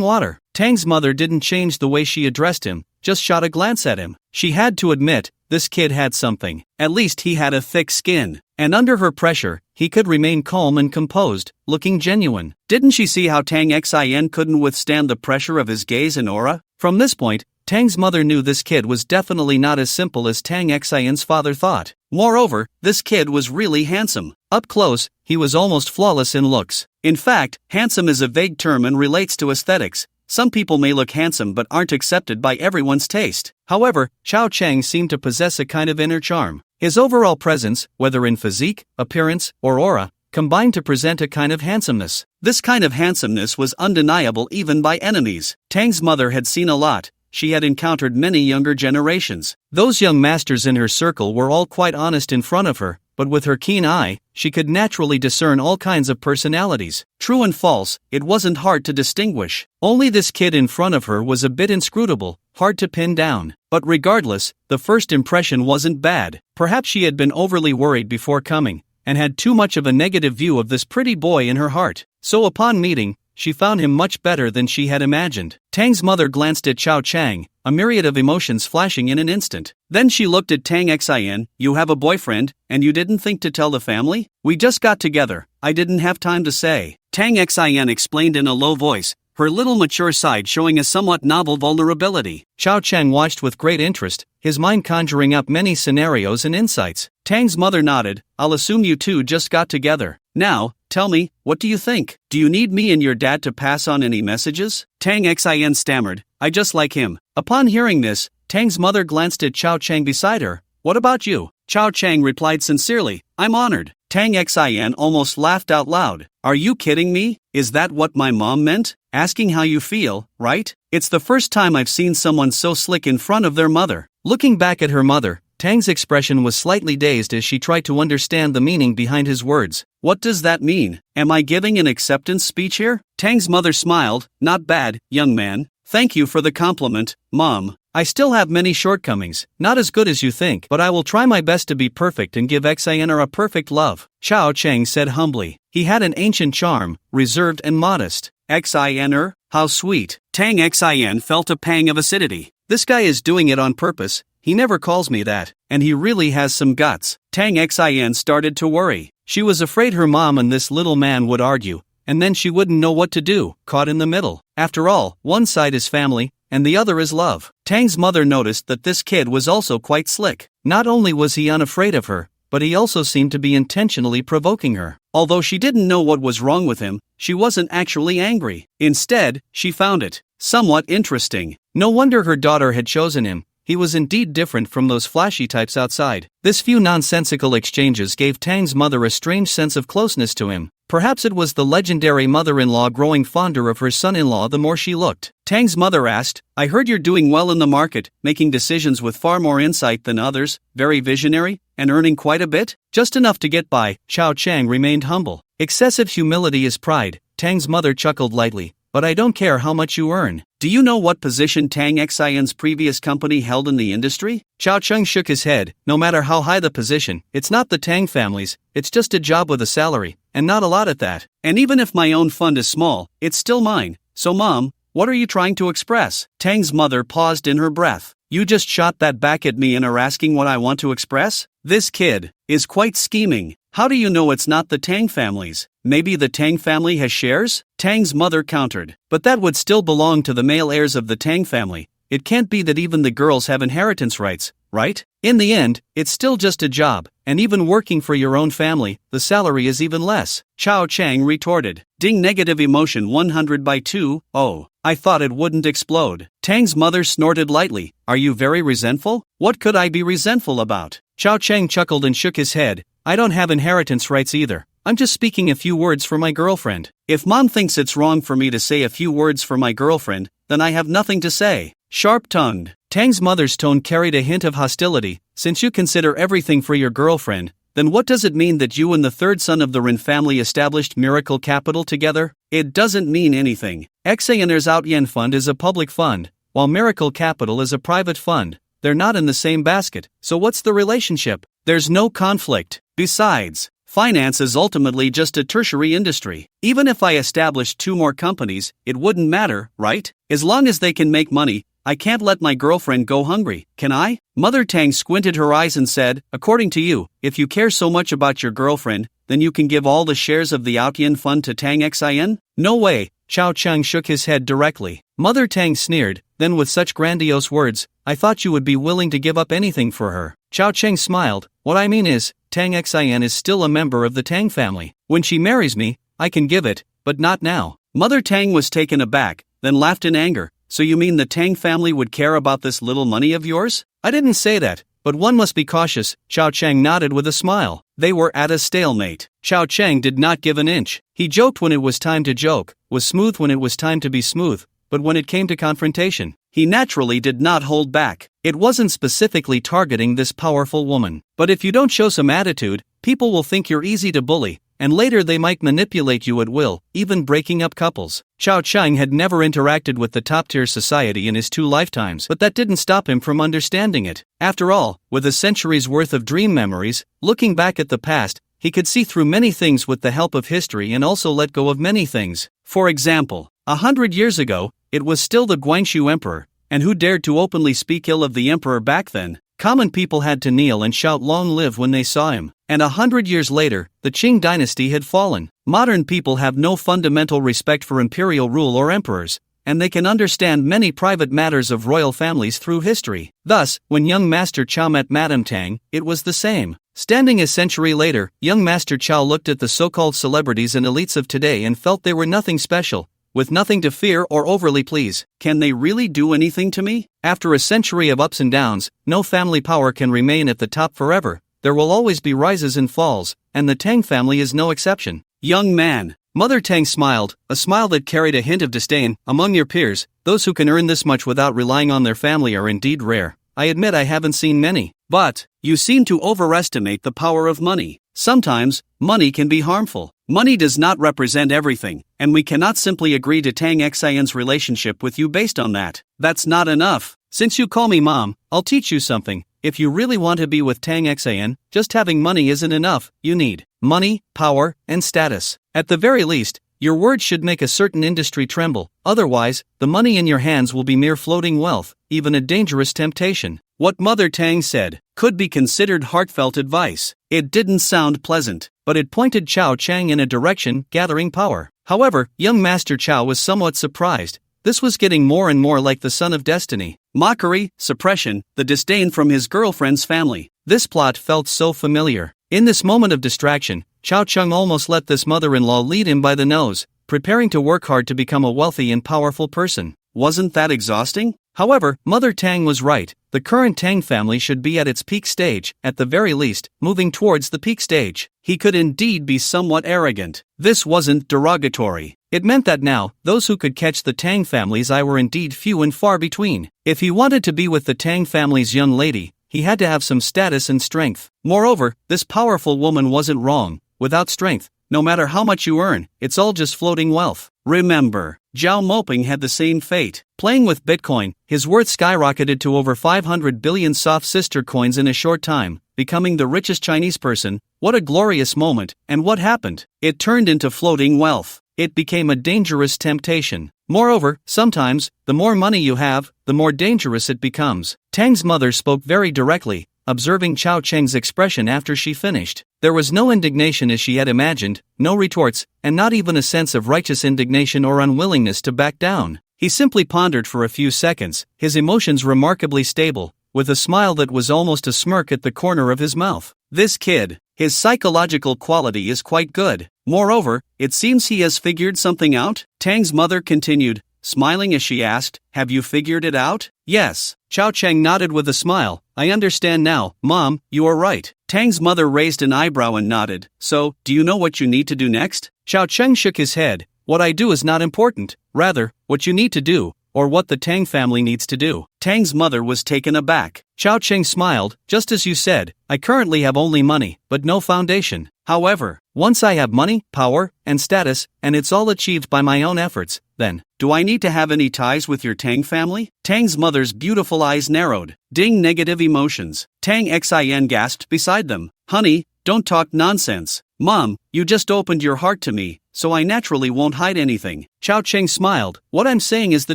water. Tang's mother didn't change the way she addressed him, just shot a glance at him. She had to admit, this kid had something. At least he had a thick skin. And under her pressure, he could remain calm and composed, looking genuine. Didn't she see how Tang Xin couldn't withstand the pressure of his gaze and aura? From this point, Tang's mother knew this kid was definitely not as simple as Tang Xin's father thought. Moreover, this kid was really handsome. Up close, he was almost flawless in looks. In fact, handsome is a vague term and relates to aesthetics. Some people may look handsome but aren't accepted by everyone's taste. However, Chao Chang seemed to possess a kind of inner charm. His overall presence, whether in physique, appearance, or aura, combined to present a kind of handsomeness. This kind of handsomeness was undeniable even by enemies. Tang's mother had seen a lot. She had encountered many younger generations. Those young masters in her circle were all quite honest in front of her, but with her keen eye, she could naturally discern all kinds of personalities. True and false, it wasn't hard to distinguish. Only this kid in front of her was a bit inscrutable, hard to pin down. But regardless, the first impression wasn't bad. Perhaps she had been overly worried before coming, and had too much of a negative view of this pretty boy in her heart. So upon meeting, she found him much better than she had imagined. Tang's mother glanced at Chao Chang, a myriad of emotions flashing in an instant. Then she looked at Tang Xin. You have a boyfriend, and you didn't think to tell the family? We just got together. I didn't have time to say. Tang Xin explained in a low voice, her little mature side showing a somewhat novel vulnerability. Chao Chang watched with great interest, his mind conjuring up many scenarios and insights. Tang's mother nodded. I'll assume you two just got together. Now, tell me, what do you think? Do you need me and your dad to pass on any messages? Tang Xin stammered. I just like him. Upon hearing this, Tang's mother glanced at Chao Chang beside her. What about you? Chao Chang replied sincerely. I'm honored. Tang Xin almost laughed out loud. Are you kidding me? Is that what my mom meant? Asking how you feel, right? It's the first time I've seen someone so slick in front of their mother. Looking back at her mother, Tang's expression was slightly dazed as she tried to understand the meaning behind his words. What does that mean? Am I giving an acceptance speech here? Tang's mother smiled. Not bad, young man. Thank you for the compliment, Mom. I still have many shortcomings, not as good as you think, but I will try my best to be perfect and give Xiner a perfect love, Chao Chang said humbly. He had an ancient charm, reserved and modest. Xiner? How sweet. Tang Xin felt a pang of acidity. This guy is doing it on purpose. He never calls me that, and he really has some guts. Tang Xin started to worry. She was afraid her mom and this little man would argue, and then she wouldn't know what to do, caught in the middle. After all, one side is family, and the other is love. Tang's mother noticed that this kid was also quite slick. Not only was he unafraid of her, but he also seemed to be intentionally provoking her. Although she didn't know what was wrong with him, she wasn't actually angry. Instead, she found it somewhat interesting. No wonder her daughter had chosen him. He was indeed different from those flashy types outside. This few nonsensical exchanges gave Tang's mother a strange sense of closeness to him. Perhaps it was the legendary mother-in-law growing fonder of her son-in-law the more she looked. Tang's mother asked, I heard you're doing well in the market, making decisions with far more insight than others, very visionary, and earning quite a bit? Just enough to get by. Chao Chang remained humble. Excessive humility is pride. Tang's mother chuckled lightly. But I don't care how much you earn. Do you know what position Tang Xin's previous company held in the industry? Chao Chang shook his head. No matter how high the position, it's not the Tang family's, it's just a job with a salary, and not a lot at that. And even if my own fund is small, it's still mine. So Mom, what are you trying to express? Tang's mother paused in her breath. You just shot that back at me and are asking what I want to express? This kid is quite scheming. How do you know it's not the Tang family's? Maybe the Tang family has shares? Tang's mother countered. But that would still belong to the male heirs of the Tang family. It can't be that even the girls have inheritance rights, right? In the end, it's still just a job, and even working for your own family, the salary is even less. Chao Chang retorted. Ding negative emotion 100/2. Oh, I thought it wouldn't explode. Tang's mother snorted lightly. Are you very resentful? What could I be resentful about? Chao Chang chuckled and shook his head. I don't have inheritance rights either. I'm just speaking a few words for my girlfriend. If Mom thinks it's wrong for me to say a few words for my girlfriend, then I have nothing to say. Sharp-tongued. Tang's mother's tone carried a hint of hostility. Since you consider everything for your girlfriend, Then what does it mean that you and the third son of the Rin family established Miracle Capital together? It doesn't mean anything. Xaner's Outyen Fund is a public fund, while Miracle Capital is a private fund. They're not in the same basket, so what's the relationship? There's no conflict. Besides, finance is ultimately just a tertiary industry. Even if I established 2 more companies, it wouldn't matter, right? As long as they can make money, I can't let my girlfriend go hungry, can I? Mother Tang squinted her eyes and said, according to you, if you care so much about your girlfriend, then you can give all the shares of the Outyen Fund to Tang Xin? No way, Chao Cheng shook his head directly. Mother Tang sneered, then with such grandiose words, I thought you would be willing to give up anything for her. Chao Cheng smiled, what I mean is, Tang Xin is still a member of the Tang family. When she marries me, I can give it, but not now. Mother Tang was taken aback, then laughed in anger. So you mean the Tang family would care about this little money of yours? I didn't say that, but one must be cautious. Chao Cheng nodded with a smile. They were at a stalemate. Chao Cheng did not give an inch. He joked when it was time to joke, was smooth when it was time to be smooth, but when it came to confrontation, he naturally did not hold back. It wasn't specifically targeting this powerful woman. But if you don't show some attitude, people will think you're easy to bully, and later they might manipulate you at will, even breaking up couples. Chao Cheng had never interacted with the top-tier society in his 2 lifetimes, but that didn't stop him from understanding it. After all, with a century's worth of dream memories, looking back at the past, he could see through many things with the help of history and also let go of many things. For example, 100 years ago, it was still the Guangxu Emperor, and who dared to openly speak ill of the emperor back then? Common people had to kneel and shout long live when they saw him. And 100 years later, the Qing dynasty had fallen. Modern people have no fundamental respect for imperial rule or emperors, and they can understand many private matters of royal families through history. Thus, when young Master Chao met Madame Tang, it was the same. Standing a century later, young Master Chao looked at the so-called celebrities and elites of today and felt they were nothing special, with nothing to fear or overly please. Can they really do anything to me? After a century of ups and downs, no family power can remain at the top forever. There will always be rises and falls, and the Tang family is no exception. Young man. Mother Tang smiled, a smile that carried a hint of disdain. Among your peers, those who can earn this much without relying on their family are indeed rare. I admit I haven't seen many. But, you seem to overestimate the power of money. Sometimes, money can be harmful. Money does not represent everything, and we cannot simply agree to Tang Xian's relationship with you based on that. That's not enough. Since you call me mom, I'll teach you something. If you really want to be with Tang Xian, just having money isn't enough. You need money, power, and status. At the very least, your words should make a certain industry tremble. Otherwise, the money in your hands will be mere floating wealth, even a dangerous temptation. What Mother Tang said could be considered heartfelt advice. It didn't sound pleasant, but it pointed Chao Cheng in a direction, gathering power. However, young Master Chao was somewhat surprised. This was getting more and more like the Son of Destiny. Mockery, suppression, the disdain from his girlfriend's family. This plot felt so familiar. In this moment of distraction, Chao Cheng almost let this mother-in-law lead him by the nose, preparing to work hard to become a wealthy and powerful person. Wasn't that exhausting? However, Mother Tang was right. The current Tang family should be at its peak stage, at the very least, moving towards the peak stage. He could indeed be somewhat arrogant. This wasn't derogatory. It meant that now, those who could catch the Tang family's eye were indeed few and far between. If he wanted to be with the Tang family's young lady, he had to have some status and strength. Moreover, this powerful woman wasn't wrong. Without strength, no matter how much you earn, it's all just floating wealth. Remember, Zhao Moping had the same fate. Playing with Bitcoin, his worth skyrocketed to over 500 billion soft sister coins in a short time, becoming the richest Chinese person. What a glorious moment, and what happened? It turned into floating wealth. It became a dangerous temptation. Moreover, sometimes, the more money you have, the more dangerous it becomes. Tang's mother spoke very directly, observing Chao Cheng's expression after she finished. There was no indignation as she had imagined, no retorts, and not even a sense of righteous indignation or unwillingness to back down. He simply pondered for a few seconds, his emotions remarkably stable, with a smile that was almost a smirk at the corner of his mouth. This kid, his psychological quality is quite good. Moreover, it seems he has figured something out. Tang's mother continued, smiling as she asked, have you figured it out? Yes. Chao Cheng nodded with a smile. I understand now, Mom, you are right. Tang's mother raised an eyebrow and nodded. So, do you know what you need to do next? Chao Cheng shook his head. What I do is not important. Rather, what you need to do, or what the Tang family needs to do. Tang's mother was taken aback. Xiao Cheng smiled. Just as you said, I currently have only money, but no foundation. However, once I have money, power, and status, and it's all achieved by my own efforts, then, do I need to have any ties with your Tang family? Tang's mother's beautiful eyes narrowed. Ding, negative emotions. Tang Xin gasped beside them. Honey, don't talk nonsense. Mom, you just opened your heart to me, so I naturally won't hide anything. Xiao Cheng smiled. What I'm saying is the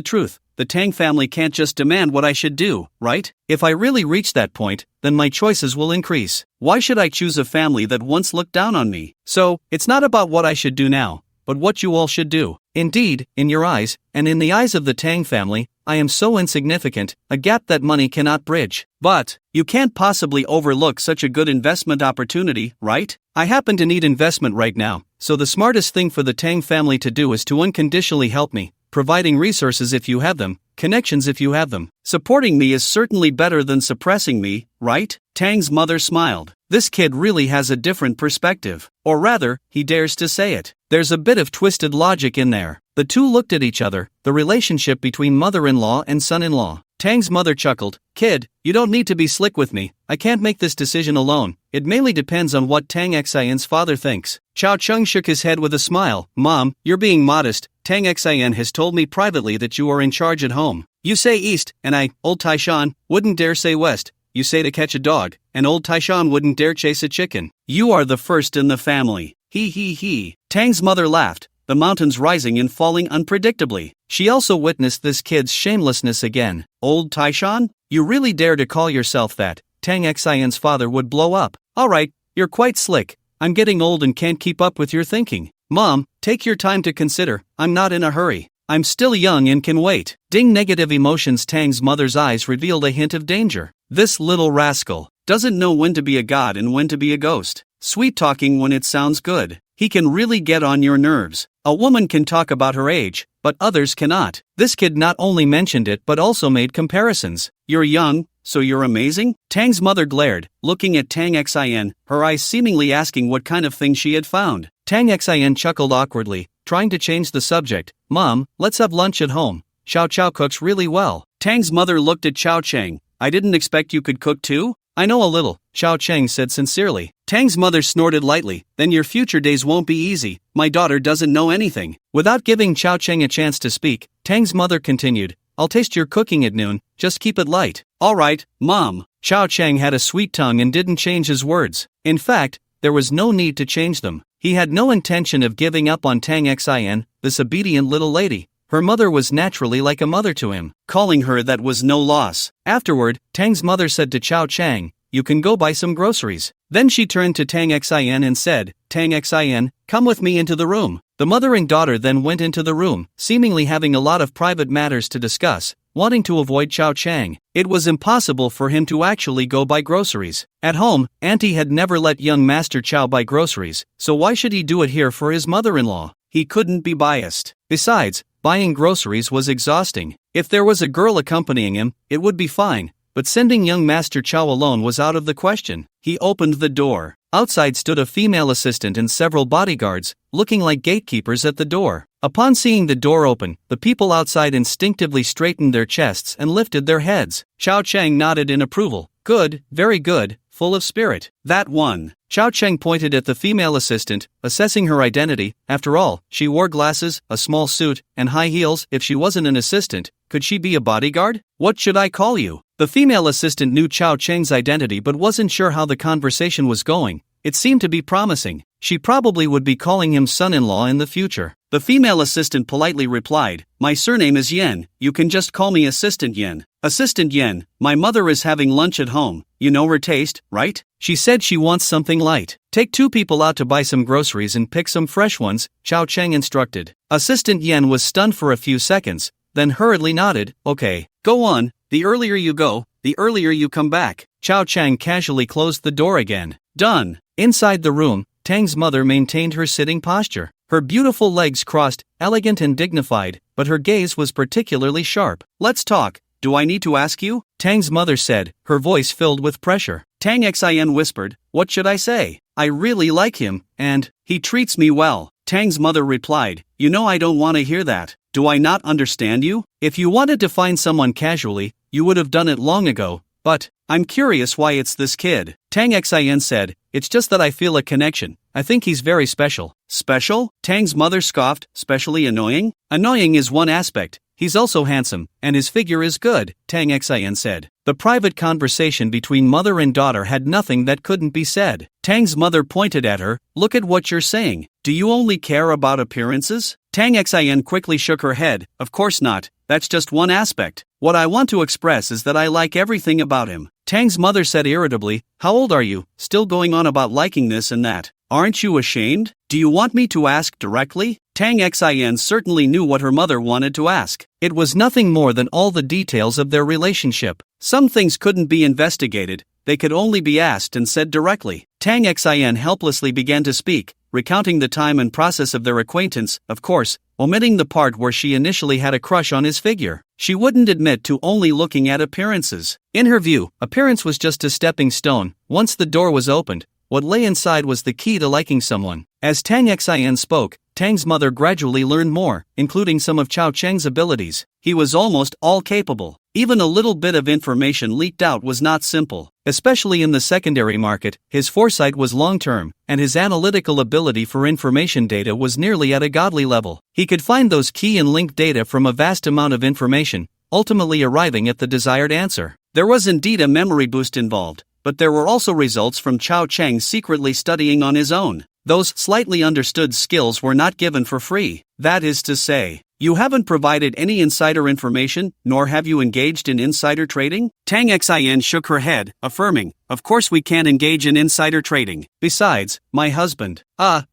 truth. The Tang family can't just demand what I should do, right? If I really reach that point, then my choices will increase. Why should I choose a family that once looked down on me? So, it's not about what I should do now, but what you all should do. Indeed, in your eyes, and in the eyes of the Tang family, I am so insignificant, a gap that money cannot bridge. But, you can't possibly overlook such a good investment opportunity, right? I happen to need investment right now, so the smartest thing for the Tang family to do is to unconditionally help me, providing resources if you have them, connections if you have them. Supporting me is certainly better than suppressing me, right? Tang's mother smiled. This kid really has a different perspective. Or rather, he dares to say it. There's a bit of twisted logic in there. The two looked at each other, the relationship between mother-in-law and son-in-law. Tang's mother chuckled. Kid, you don't need to be slick with me. I can't make this decision alone. It mainly depends on what Tang Xian's father thinks. Xiao Cheng shook his head with a smile. Mom, you're being modest. Tang Xian has told me privately that you are in charge at home. You say east, and I, old Taishan, wouldn't dare say west. You say to catch a dog, and old Taishan wouldn't dare chase a chicken. You are the first in the family. He. Tang's mother laughed, the mountains rising and falling unpredictably. She also witnessed this kid's shamelessness again. Old Taishan? You really dare to call yourself that? Tang Xian's father would blow up. Alright, you're quite slick. I'm getting old and can't keep up with your thinking. Mom, take your time to consider. I'm not in a hurry. I'm still young and can wait. Ding, negative emotions. Tang's mother's eyes revealed a hint of danger. This little rascal doesn't know when to be a god and when to be a ghost. Sweet talking when it sounds good. He can really get on your nerves. A woman can talk about her age, but others cannot. This kid not only mentioned it but also made comparisons. You're young, so you're amazing? Tang's mother glared, looking at Tang Xian, her eyes seemingly asking what kind of thing she had found. Tang Xian chuckled awkwardly, trying to change the subject. Mom, let's have lunch at home. Xiao Chao cooks really well. Tang's mother looked at Xiao Cheng. I didn't expect you could cook too? I know a little, Xiao Cheng said sincerely. Tang's mother snorted lightly. Then your future days won't be easy. My daughter doesn't know anything. Without giving Xiao Cheng a chance to speak, Tang's mother continued. I'll taste your cooking at noon, just keep it light. Alright, Mom. Xiao Cheng had a sweet tongue and didn't change his words. In fact, there was no need to change them. He had no intention of giving up on Tang Xian, this obedient little lady. Her mother was naturally like a mother to him. Calling her that was no loss. Afterward, Tang's mother said to Xiao Cheng, you can go buy some groceries. Then she turned to Tang Xian and said, Tang Xian, come with me into the room. The mother and daughter then went into the room, seemingly having a lot of private matters to discuss, wanting to avoid Xiao Cheng. It was impossible for him to actually go buy groceries. At home, Auntie had never let young Master Chow buy groceries, so why should he do it here for his mother-in-law? He couldn't be biased. Besides, buying groceries was exhausting. If there was a girl accompanying him, it would be fine, but sending young Master Chow alone was out of the question. He opened the door. Outside stood a female assistant and several bodyguards, looking like gatekeepers at the door. Upon seeing the door open, the people outside instinctively straightened their chests and lifted their heads. Xiao Cheng nodded in approval. Good, very good, full of spirit. That one. Xiao Cheng pointed at the female assistant, assessing her identity. After all, she wore glasses, a small suit, and high heels. If she wasn't an assistant, could she be a bodyguard? What should I call you? The female assistant knew Xiao Cheng's identity but wasn't sure how the conversation was going. It seemed to be promising. She probably would be calling him son-in-law in the future. The female assistant politely replied, my surname is Yen, you can just call me Assistant Yen. Assistant Yen, my mother is having lunch at home. You know her taste, right? She said she wants something light. Take 2 people out to buy some groceries and pick some fresh ones, Xiao Cheng instructed. Assistant Yen was stunned for a few seconds, then hurriedly nodded. Okay, go on, the earlier you go, the earlier you come back. Xiao Cheng casually closed the door again. Done. Inside the room, Tang's mother maintained her sitting posture. Her beautiful legs crossed, elegant and dignified, but her gaze was particularly sharp. Let's talk. Do I need to ask you? Tang's mother said, her voice filled with pressure. Tang Xin whispered, what should I say? I really like him, and he treats me well. Tang's mother replied, you know I don't want to hear that. Do I not understand you? If you wanted to find someone casually, you would have done it long ago, but I'm curious why it's this kid. Tang Xin said, it's just that I feel a connection. I think he's very special. Special? Tang's mother scoffed, specially annoying? Annoying is one aspect. He's also handsome, and his figure is good, Tang Xin said. The private conversation between mother and daughter had nothing that couldn't be said. Tang's mother pointed at her, look at what you're saying. Do you only care about appearances? Tang Xin quickly shook her head, of course not, that's just one aspect. What I want to express is that I like everything about him. Tang's mother said irritably, how old are you, still going on about liking this and that? Aren't you ashamed? Do you want me to ask directly? Tang Xin certainly knew what her mother wanted to ask. It was nothing more than all the details of their relationship. Some things couldn't be investigated, they could only be asked and said directly. Tang Xin helplessly began to speak, recounting the time and process of their acquaintance, of course, omitting the part where she initially had a crush on his figure. She wouldn't admit to only looking at appearances. In her view, appearance was just a stepping stone. Once the door was opened, what lay inside was the key to liking someone. As Tang Xin spoke, Tang's mother gradually learned more, including some of Chao Cheng's abilities. He was almost all-capable. Even a little bit of information leaked out was not simple. Especially in the secondary market, his foresight was long-term, and his analytical ability for information data was nearly at a godly level. He could find those key and linked data from a vast amount of information, ultimately arriving at the desired answer. There was indeed a memory boost involved, but there were also results from Chao Cheng secretly studying on his own. Those slightly understood skills were not given for free. That is to say, you haven't provided any insider information, nor have you engaged in insider trading? Tang Xin shook her head, affirming, of course we can't engage in insider trading. Besides, my husband,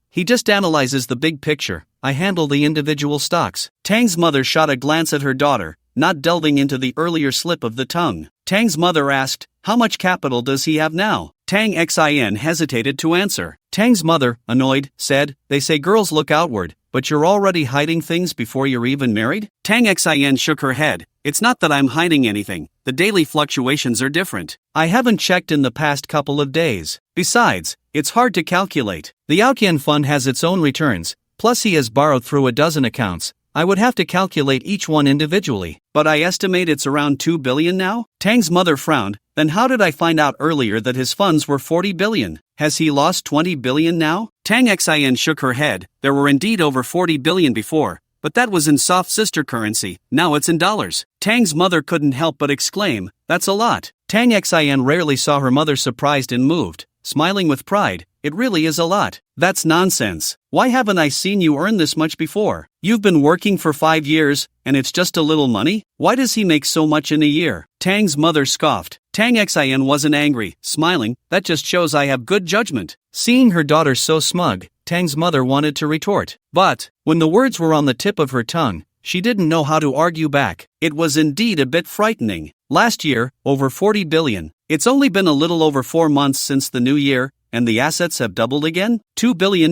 he just analyzes the big picture. I handle the individual stocks. Tang's mother shot a glance at her daughter, not delving into the earlier slip of the tongue. Tang's mother asked, how much capital does he have now? Tang Xin hesitated to answer. Tang's mother, annoyed, said, they say girls look outward, but you're already hiding things before you're even married? Tang Xin shook her head. It's not that I'm hiding anything, the daily fluctuations are different. I haven't checked in the past couple of days. Besides, it's hard to calculate. The Outyen fund has its own returns, plus he has borrowed through a dozen accounts. I would have to calculate each one individually. But I estimate it's around 2 billion now? Tang's mother frowned. Then how did I find out earlier that his funds were 40 billion? Has he lost 20 billion now? Tang Xin shook her head. There were indeed over 40 billion before, but that was in soft sister currency. Now it's in dollars. Tang's mother couldn't help but exclaim, that's a lot. Tang Xin rarely saw her mother surprised and moved, smiling with pride. It really is a lot. That's nonsense. Why haven't I seen you earn this much before? You've been working for 5 years, and it's just a little money? Why does he make so much in a year? Tang's mother scoffed. Tang Xin wasn't angry, smiling, that just shows I have good judgment. Seeing her daughter so smug, Tang's mother wanted to retort. But, when the words were on the tip of her tongue, she didn't know how to argue back. It was indeed a bit frightening. Last year, over 40 billion. It's only been a little over 4 months since the new year, and the assets have doubled again? $2 billion.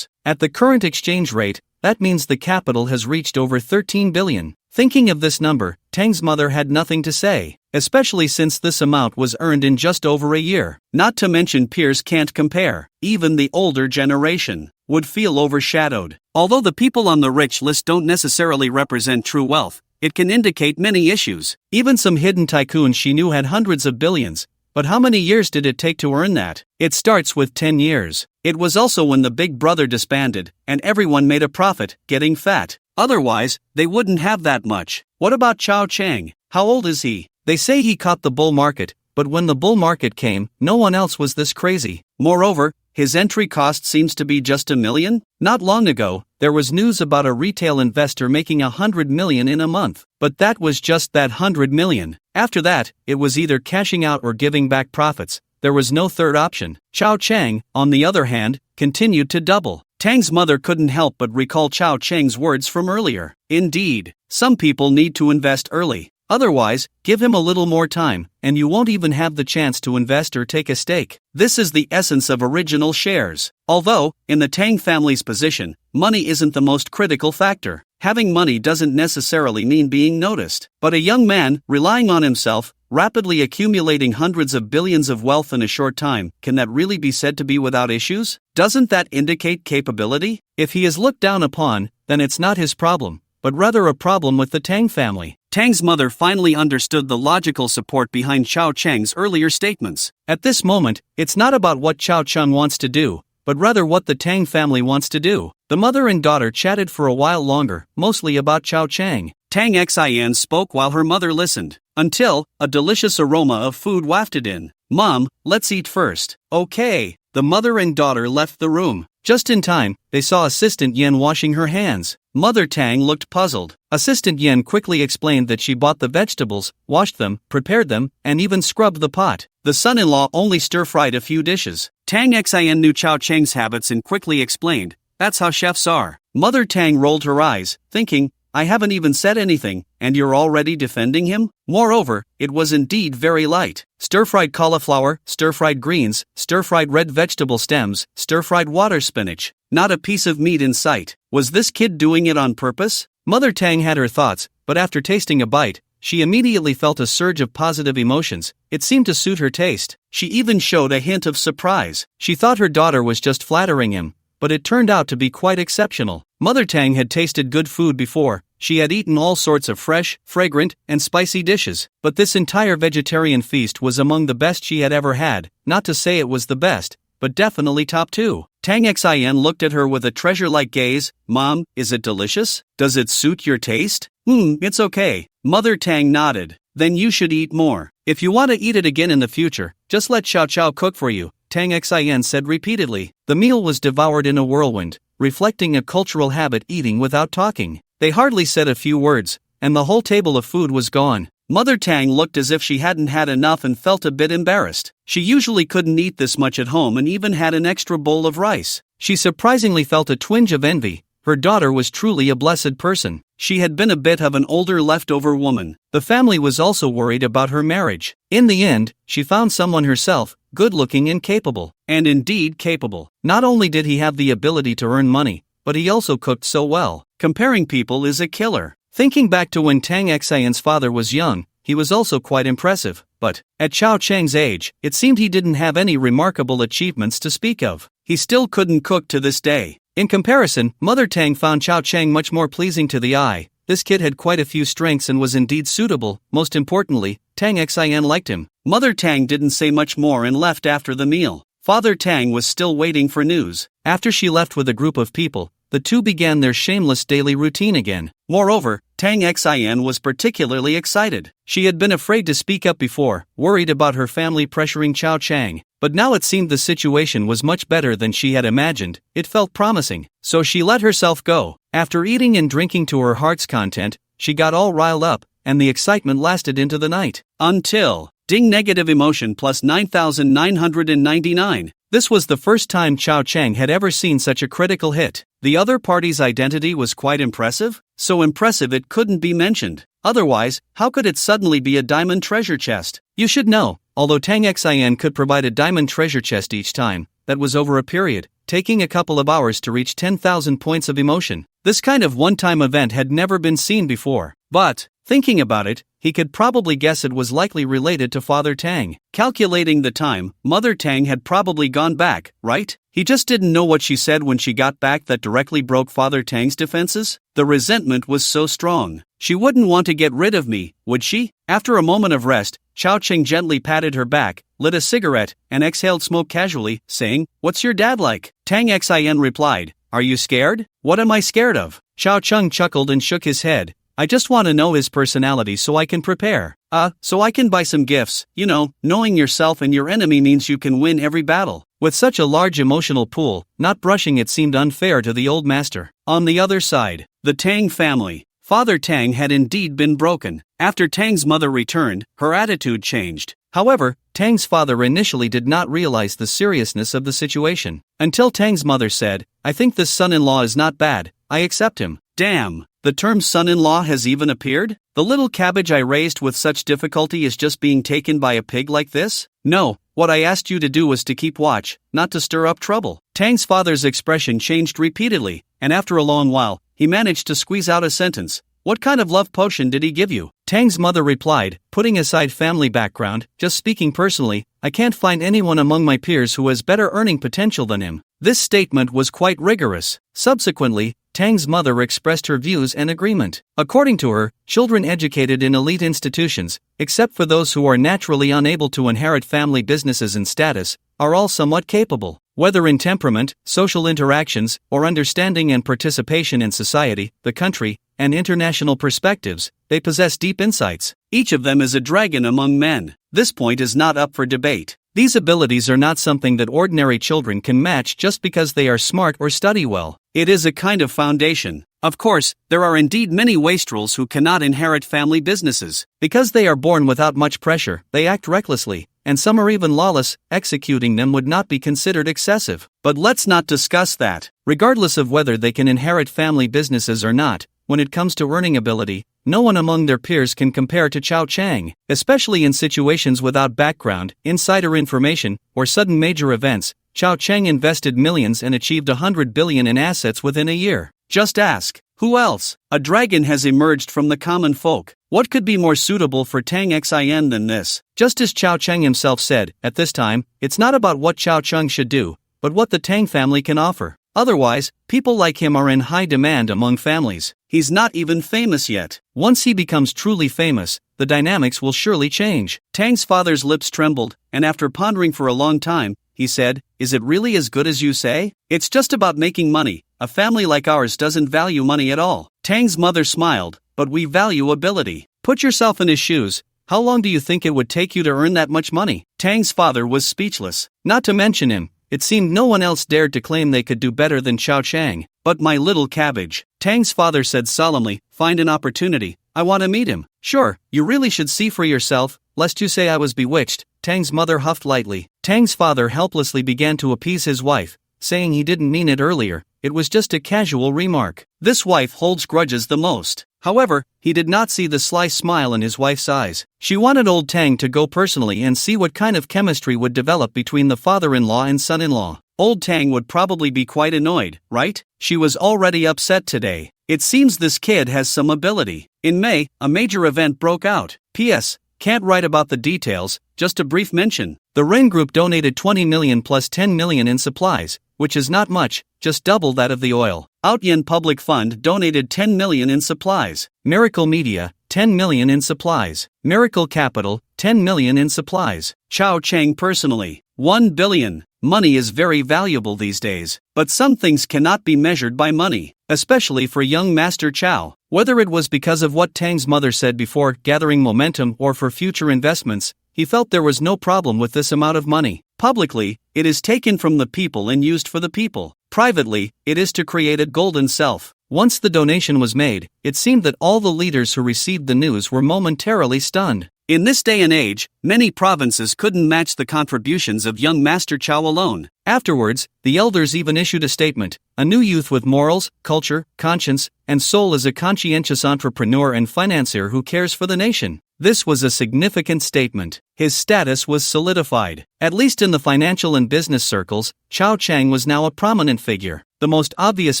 At the current exchange rate, that means the capital has reached over 13 billion. Thinking of this number, Tang's mother had nothing to say, especially since this amount was earned in just over a year. Not to mention peers can't compare. Even the older generation would feel overshadowed. Although the people on the rich list don't necessarily represent true wealth, it can indicate many issues. Even some hidden tycoons she knew had hundreds of billions. But how many years did it take to earn that? It starts with 10 years. It was also when the Big Brother disbanded, and everyone made a profit, getting fat. Otherwise, they wouldn't have that much. What about Chao Cheng? How old is he? They say he caught the bull market, but when the bull market came, no one else was this crazy. Moreover, his entry cost seems to be just $1 million? Not long ago, there was news about a retail investor making 100 million in a month. But that was just that 100 million. After that, it was either cashing out or giving back profits. There was no third option. Chao Cheng, on the other hand, continued to double. Tang's mother couldn't help but recall Chao Cheng's words from earlier. Indeed, some people need to invest early. Otherwise, give him a little more time, and you won't even have the chance to invest or take a stake. This is the essence of original shares. Although, in the Tang family's position, money isn't the most critical factor. Having money doesn't necessarily mean being noticed. But a young man, relying on himself, rapidly accumulating hundreds of billions of wealth in a short time, can that really be said to be without issues? Doesn't that indicate capability? If he is looked down upon, then it's not his problem. but rather a problem with the Tang family. Tang's mother finally understood the logical support behind Chao Cheng's earlier statements. At this moment, it's not about what Chao Cheng wants to do, but rather what the Tang family wants to do. The mother and daughter chatted for a while longer, mostly about Chao Cheng. Tang Xin spoke while her mother listened, until a delicious aroma of food wafted in. "Mom, let's eat first." "Okay." The mother and daughter left the room. Just in time, they saw Assistant Yen washing her hands. Mother Tang looked puzzled. Assistant Yen quickly explained that she bought the vegetables, washed them, prepared them, and even scrubbed the pot. The son-in-law only stir-fried a few dishes. Tang Xin knew Chao Cheng's habits and quickly explained, "That's how chefs are." Mother Tang rolled her eyes, thinking, "I haven't even said anything, and you're already defending him?" Moreover, it was indeed very light. Stir-fried cauliflower, stir-fried greens, stir-fried red vegetable stems, stir-fried water spinach. Not a piece of meat in sight. Was this kid doing it on purpose? Mother Tang had her thoughts, but after tasting a bite, she immediately felt a surge of positive emotions. It seemed to suit her taste. She even showed a hint of surprise. She thought her daughter was just flattering him, but it turned out to be quite exceptional. Mother Tang had tasted good food before. She had eaten all sorts of fresh, fragrant, and spicy dishes, but this entire vegetarian feast was among the best she had ever had. Not to say it was the best, but definitely top 2. Tang Xin looked at her with a treasure-like gaze. "Mom, is it delicious? Does it suit your taste?" It's okay." Mother Tang nodded. "Then you should eat more. If you want to eat it again in the future, just let Xiao Xiao cook for you," Tang Xin said repeatedly. The meal was devoured in a whirlwind, reflecting a cultural habit eating without talking. They hardly said a few words, and the whole table of food was gone. Mother Tang looked as if she hadn't had enough and felt a bit embarrassed. She usually couldn't eat this much at home and even had an extra bowl of rice. She surprisingly felt a twinge of envy. Her daughter was truly a blessed person. She had been a bit of an older leftover woman. The family was also worried about her marriage. In the end, she found someone herself, good-looking and capable. And indeed capable. Not only did he have the ability to earn money, but he also cooked so well. Comparing people is a killer. Thinking back to when Tang Xion's father was young, he was also quite impressive, but at Chao Cheng's age, it seemed he didn't have any remarkable achievements to speak of. He still couldn't cook to this day. In comparison, Mother Tang found Chao Cheng much more pleasing to the eye. This kid had quite a few strengths and was indeed suitable. Most importantly, Tang Xian liked him. Mother Tang didn't say much more and left after the meal. Father Tang was still waiting for news. After she left with a group of people, the two began their shameless daily routine again. Moreover, Tang Xian was particularly excited. She had been afraid to speak up before, worried about her family pressuring Chao Cheng. But now it seemed the situation was much better than she had imagined. It felt promising. So she let herself go. After eating and drinking to her heart's content, she got all riled up, and the excitement lasted into the night. Until ding, negative emotion plus 9,999. This was the first time Chao Cheng had ever seen such a critical hit. The other party's identity was quite impressive, so impressive it couldn't be mentioned. Otherwise, how could it suddenly be a diamond treasure chest? You should know, although Tang Xian could provide a diamond treasure chest each time, that was over a period, taking a couple of hours to reach 10,000 points of emotion. This kind of one-time event had never been seen before. But, thinking about it, he could probably guess it was likely related to Father Tang. Calculating the time, Mother Tang had probably gone back, right? He just didn't know what she said when she got back that directly broke Father Tang's defenses. The resentment was so strong. She wouldn't want to get rid of me, would she? After a moment of rest, Chao Cheng gently patted her back, lit a cigarette, and exhaled smoke casually, saying, "What's your dad like?" Tang Xian replied, "Are you scared?" "What am I scared of?" Chao Cheng chuckled and shook his head. "I just want to know his personality so I can prepare. So I can buy some gifts. You know, knowing yourself and your enemy means you can win every battle." With such a large emotional pool, not brushing it seemed unfair to the old master. On the other side, the Tang family. Father Tang had indeed been broken. After Tang's mother returned, her attitude changed. However, Tang's father initially did not realize the seriousness of the situation. Until Tang's mother said, "I think this son-in-law is not bad, I accept him." Damn, the term son-in-law has even appeared? The little cabbage I raised with such difficulty is just being taken by a pig like this? No, what I asked you to do was to keep watch, not to stir up trouble. Tang's father's expression changed repeatedly, and after a long while, he managed to squeeze out a sentence. "What kind of love potion did he give you?" Tang's mother replied, putting aside family background, "Just speaking personally, I can't find anyone among my peers who has better earning potential than him." This statement was quite rigorous. Subsequently, Tang's mother expressed her views and agreement. According to her, children educated in elite institutions, except for those who are naturally unable to inherit family businesses and status, are all somewhat capable. Whether in temperament, social interactions, or understanding and participation in society, the country, and international perspectives, they possess deep insights. Each of them is a dragon among men. This point is not up for debate. These abilities are not something that ordinary children can match just because they are smart or study well. It is a kind of foundation. Of course, there are indeed many wastrels who cannot inherit family businesses. Because they are born without much pressure, they act recklessly, and some are even lawless. Executing them would not be considered excessive. But let's not discuss that. Regardless of whether they can inherit family businesses or not, when it comes to earning ability, no one among their peers can compare to Chao Chang, especially in situations without background, insider information, or sudden major events. Chao Chang invested millions and achieved 100 billion in assets within a year. Just ask, who else? A dragon has emerged from the common folk. What could be more suitable for Tang Xin than this? Just as Chao Chang himself said, at this time, it's not about what Chao Chang should do, but what the Tang family can offer. Otherwise, people like him are in high demand among families. He's not even famous yet. Once he becomes truly famous, the dynamics will surely change. Tang's father's lips trembled, and after pondering for a long time, he said, "Is it really as good as you say? It's just about making money. A family like ours doesn't value money at all." Tang's mother smiled, "But we value ability. Put yourself in his shoes. How long do you think it would take you to earn that much money?" Tang's father was speechless. Not to mention him, it seemed no one else dared to claim they could do better than Chao Chang. "But my little cabbage," Tang's father said solemnly, "find an opportunity. I want to meet him." "Sure, you really should see for yourself, lest you say I was bewitched," Tang's mother huffed lightly. Tang's father helplessly began to appease his wife, saying he didn't mean it earlier, it was just a casual remark. This wife holds grudges the most. However, he did not see the sly smile in his wife's eyes. She wanted old Tang to go personally and see what kind of chemistry would develop between the father-in-law and son-in-law. Old Tang would probably be quite annoyed, right? She was already upset today. It seems this kid has some ability. In May, a major event broke out. P.S. Can't write about the details, just a brief mention. The Ren Group donated 20 million plus 10 million in supplies, which is not much, just double that of the oil. Outyen Public Fund donated 10 million in supplies. Miracle Media, 10 million in supplies. Miracle Capital, 10 million in supplies. Chao Chang personally, 1 billion. Money is very valuable these days, but some things cannot be measured by money, especially for young Master Chao. Whether it was because of what Tang's mother said before gathering momentum or for future investments, he felt there was no problem with this amount of money. Publicly, it is taken from the people and used for the people. Privately, it is to create a golden self. Once the donation was made, it seemed that all the leaders who received the news were momentarily stunned. In this day and age, many provinces couldn't match the contributions of young Master Chao alone. Afterwards, the elders even issued a statement: a new youth with morals, culture, conscience, and soul is a conscientious entrepreneur and financier who cares for the nation. This was a significant statement. His status was solidified. At least in the financial and business circles, Chao Chang was now a prominent figure. The most obvious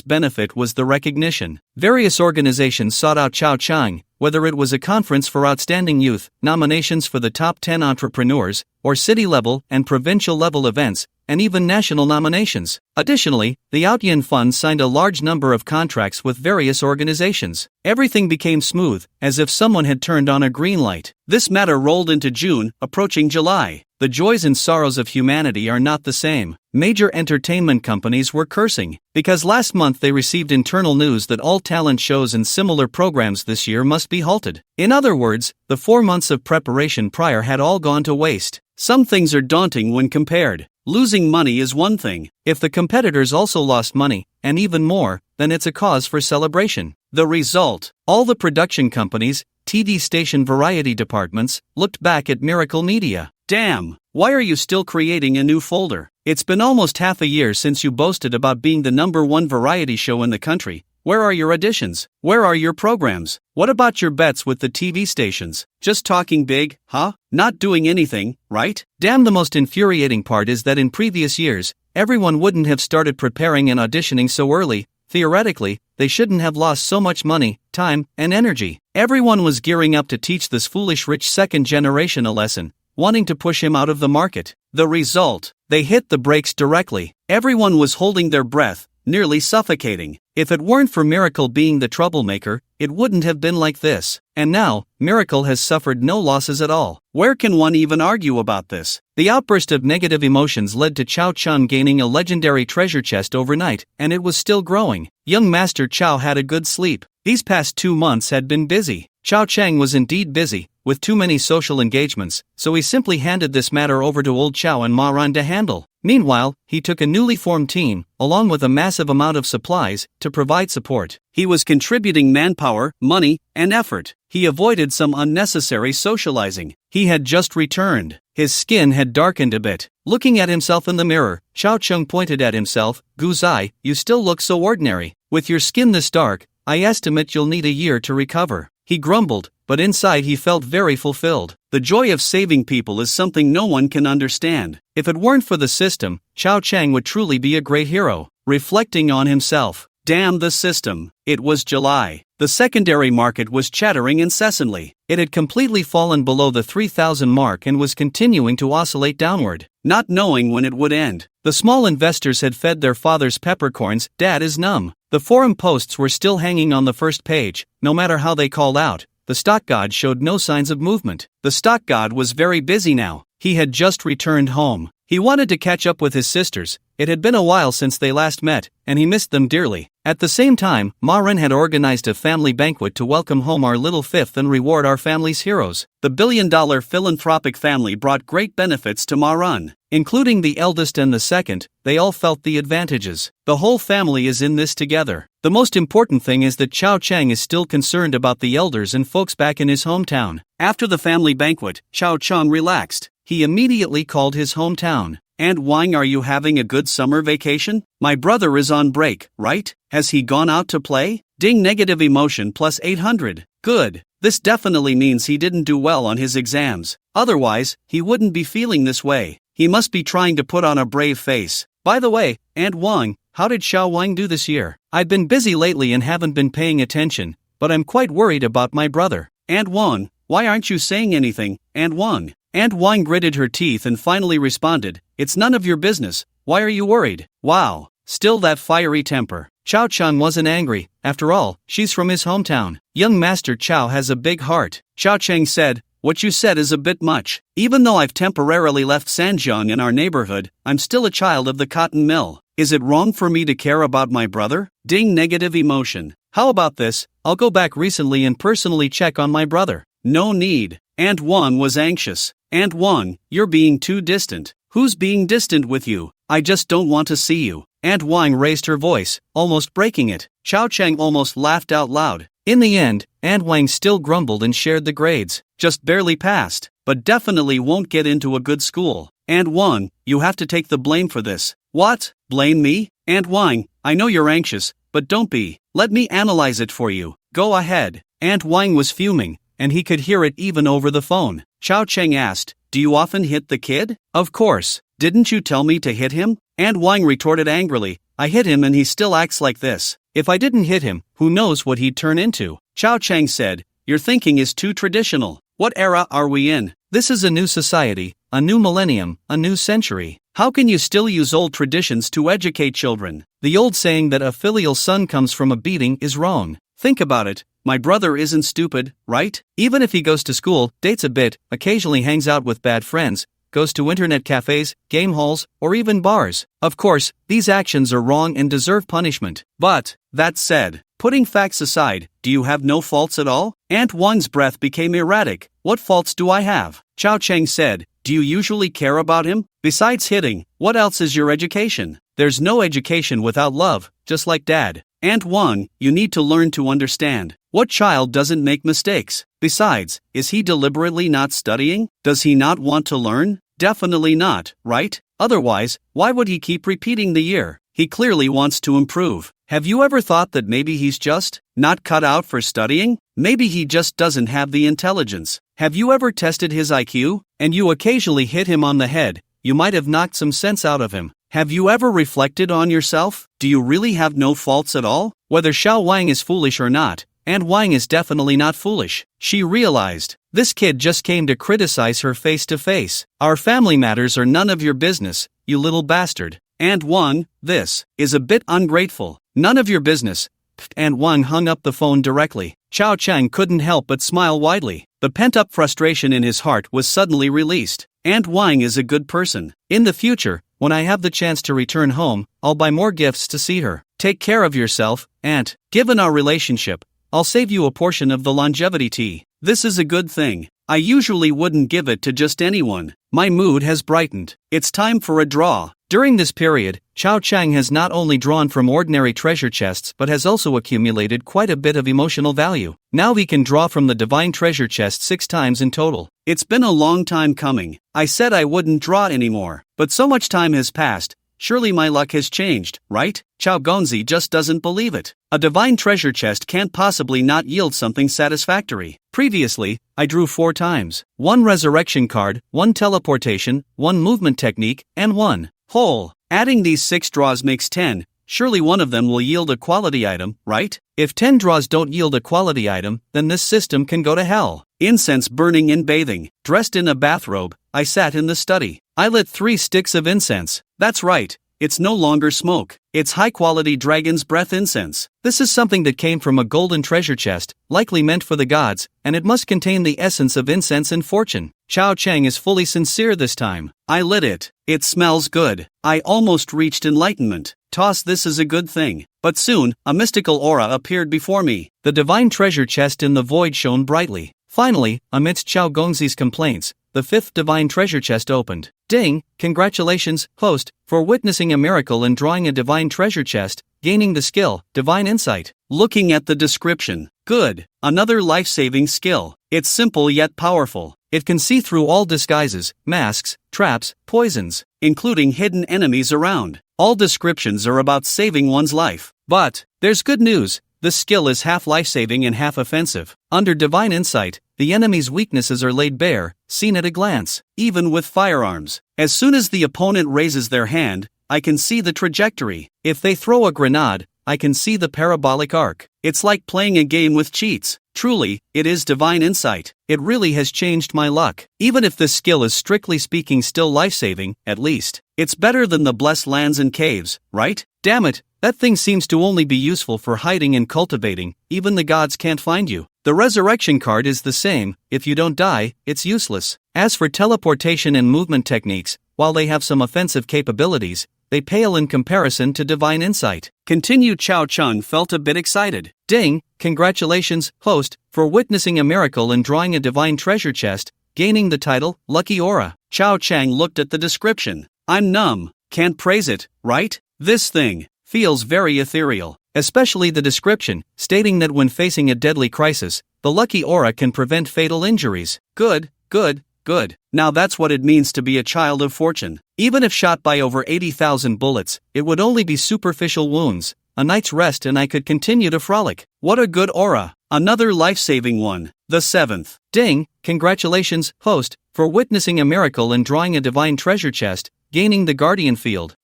benefit was the recognition. Various organizations sought out Chao Chang, whether it was a conference for outstanding youth, nominations for the top 10 entrepreneurs, or city-level and provincial-level events, and even national nominations. Additionally, the Outyen Fund signed a large number of contracts with various organizations. Everything became smooth, as if someone had turned on a green light. This matter rolled into June, approaching July. The joys and sorrows of humanity are not the same. Major entertainment companies were cursing, because last month they received internal news that all talent shows and similar programs this year must be halted. In other words, the 4 months of preparation prior had all gone to waste. Some things are daunting when compared. Losing money is one thing. If the competitors also lost money, and even more, then it's a cause for celebration. The result: all the production companies, TV station variety departments, looked back at Miracle Media. Damn, why are you still creating a new folder? It's been almost half a year since you boasted about being the #1 variety show in the country. Where are your auditions? Where are your programs? What about your bets with the TV stations? Just talking big, huh? Not doing anything, right? Damn, the most infuriating part is that in previous years, everyone wouldn't have started preparing and auditioning so early. Theoretically, they shouldn't have lost so much money, time, and energy. Everyone was gearing up to teach this foolish rich second generation a lesson, wanting to push him out of the market. The result: they hit the brakes directly. Everyone was holding their breath, nearly suffocating. If it weren't for Miracle being the troublemaker, it wouldn't have been like this. And now, Miracle has suffered no losses at all. Where can one even argue about this? The outburst of negative emotions led to Chao Chang gaining a legendary treasure chest overnight, and it was still growing. Young Master Chao had a good sleep. These past 2 months had been busy. Chao Chang was indeed busy, with too many social engagements, so he simply handed this matter over to old Chao and Ma Ran to handle. Meanwhile, he took a newly formed team, along with a massive amount of supplies, to provide support. He was contributing manpower, money, and effort. He avoided some unnecessary socializing. He had just returned. His skin had darkened a bit. Looking at himself in the mirror, Chao Chang pointed at himself. Guzai, you still look so ordinary. With your skin this dark, I estimate you'll need a year to recover. He grumbled, but inside he felt very fulfilled. The joy of saving people is something no one can understand. If it weren't for the system, Chao Chang would truly be a great hero. Reflecting on himself. Damn the system. It was July. The secondary market was chattering incessantly. It had completely fallen below the 3,000 mark and was continuing to oscillate downward, not knowing when it would end. The small investors had fed their fathers peppercorns. Dad is numb. The forum posts were still hanging on the first page. No matter how they called out, the stock god showed no signs of movement. The stock god was very busy now. He had just returned home. He wanted to catch up with his sisters. It had been a while since they last met, and he missed them dearly. At the same time, Ma Ren had organized a family banquet to welcome home our little fifth and reward our family's heroes. The billion-dollar philanthropic family brought great benefits to Ma Ren, including the eldest and the second. They all felt the advantages. The whole family is in this together. The most important thing is that Chao Chang is still concerned about the elders and folks back in his hometown. After the family banquet, Chao Chang relaxed. He immediately called his hometown. And Wang, are you having a good summer vacation? My brother is on break, right? Has he gone out to play? Ding, negative emotion plus 800. Good. This definitely means he didn't do well on his exams. Otherwise, he wouldn't be feeling this way. He must be trying to put on a brave face. By the way, Aunt Wang, how did Xiao Wang do this year? I've been busy lately and haven't been paying attention, but I'm quite worried about my brother. Aunt Wang, why aren't you saying anything, Aunt Wang? Aunt Wang gritted her teeth and finally responded, it's none of your business. Why are you worried? Wow, still that fiery temper. Chao Chang wasn't angry. After all, she's from his hometown. Young Master Chao has a big heart. Chao Chang said, what you said is a bit much. Even though I've temporarily left Sanjiang in our neighborhood, I'm still a child of the cotton mill. Is it wrong for me to care about my brother? Ding, negative emotion. How about this? I'll go back recently and personally check on my brother. No need. Aunt Wang was anxious. Aunt Wang, you're being too distant. Who's being distant with you? I just don't want to see you. Aunt Wang raised her voice, almost breaking it. Chao Chang almost laughed out loud. In the end, Aunt Wang still grumbled and shared the grades. Just barely passed, but definitely won't get into a good school. Aunt Wang, you have to take the blame for this. What? Blame me? Aunt Wang, I know you're anxious, but don't be. Let me analyze it for you. Go ahead. Aunt Wang was fuming, and he could hear it even over the phone. Chao Chang asked, do you often hit the kid? Of course. Didn't you tell me to hit him? Aunt Wang retorted angrily, I hit him and he still acts like this. If I didn't hit him, who knows what he'd turn into? Chao Chang said, your thinking is too traditional. What era are we in? This is a new society, a new millennium, a new century. How can you still use old traditions to educate children? The old saying that a filial son comes from a beating is wrong. Think about it. My brother isn't stupid, right? Even if he goes to school, dates a bit, occasionally hangs out with bad friends, goes to internet cafes, game halls, or even bars. Of course, these actions are wrong and deserve punishment. But, that said, putting facts aside, do you have no faults at all? Aunt Wang's breath became erratic. What faults do I have? Chao Chang said, do you usually care about him? Besides hitting, what else is your education? There's no education without love, just like Dad. Aunt Wang, you need to learn to understand. What child doesn't make mistakes? Besides, is he deliberately not studying? Does he not want to learn? Definitely not, right? Otherwise, why would he keep repeating the year? He clearly wants to improve. Have you ever thought that maybe he's just not cut out for studying? Maybe he just doesn't have the intelligence. Have you ever tested his IQ? And you occasionally hit him on the head. You might have knocked some sense out of him. Have you ever reflected on yourself? Do you really have no faults at all? Whether Xiao Wang is foolish or not, Aunt Wang is definitely not foolish. She realized, this kid just came to criticize her face to face. Our family matters are none of your business, you little bastard. And Wang, this is a bit ungrateful. None of your business. And Wang hung up the phone directly. Chao Chang couldn't help but smile widely. The pent-up frustration in his heart was suddenly released. Aunt Wang is a good person. In the future, when I have the chance to return home, I'll buy more gifts to see her. Take care of yourself, Aunt. Given our relationship, I'll save you a portion of the longevity tea. This is a good thing. I usually wouldn't give it to just anyone. My mood has brightened. It's time for a draw. During this period, Chao Chang has not only drawn from ordinary treasure chests but has also accumulated quite a bit of emotional value. Now he can draw from the divine treasure chest 6 times in total. It's been a long time coming. I said I wouldn't draw anymore, but so much time has passed. Surely my luck has changed, right? Chao Gongzi just doesn't believe it. A divine treasure chest can't possibly not yield something satisfactory. Previously, I drew 4 times. 1 resurrection card, 1 teleportation, 1 movement technique, and 1 whole. Adding these 6 draws makes 10. Surely one of them will yield a quality item, right? If 10 draws don't yield a quality item, then this system can go to hell. Incense burning in bathing. Dressed in a bathrobe, I sat in the study. I lit 3 sticks of incense. That's right. It's no longer smoke. It's high-quality dragon's breath incense. This is something that came from a golden treasure chest, likely meant for the gods, and it must contain the essence of incense and fortune. Chao Chang is fully sincere this time. I lit it. It smells good. I almost reached enlightenment. Toss this is a good thing. But soon, a mystical aura appeared before me. The divine treasure chest in the void shone brightly. Finally, amidst Chao Gongzi's complaints, the 5th divine treasure chest opened. Ding! Congratulations, host, for witnessing a miracle and drawing a divine treasure chest, gaining the skill, divine insight. Looking at the description. Good. Another life-saving skill. It's simple yet powerful. It can see through all disguises, masks, traps, poisons, including hidden enemies around. All descriptions are about saving one's life. But there's good news. This skill is half life-saving and half offensive. Under divine insight, the enemy's weaknesses are laid bare, seen at a glance, even with firearms. As soon as the opponent raises their hand, I can see the trajectory. If they throw a grenade, I can see the parabolic arc. It's like playing a game with cheats. Truly, it is divine insight. It really has changed my luck. Even if this skill is strictly speaking still life-saving, at least, it's better than the blessed lands and caves, right? Damn it, that thing seems to only be useful for hiding and cultivating. Even the gods can't find you. The resurrection card is the same. If you don't die, it's useless. As for teleportation and movement techniques, while they have some offensive capabilities, they pale in comparison to divine insight. Continued. Chao Chang felt a bit excited. Ding! Congratulations, host, for witnessing a miracle and drawing a divine treasure chest, gaining the title, Lucky Aura. Chao Chang looked at the description. I'm numb. Can't praise it, right? This thing feels very ethereal. Especially the description, stating that when facing a deadly crisis, the Lucky Aura can prevent fatal injuries. Good, good, good. Now that's what it means to be a child of fortune. Even if shot by over 80,000 bullets, it would only be superficial wounds. A night's rest and I could continue to frolic. What a good aura. Another life-saving one. The 7th. Ding! Congratulations, host, for witnessing a miracle and drawing a divine treasure chest, gaining the guardian field.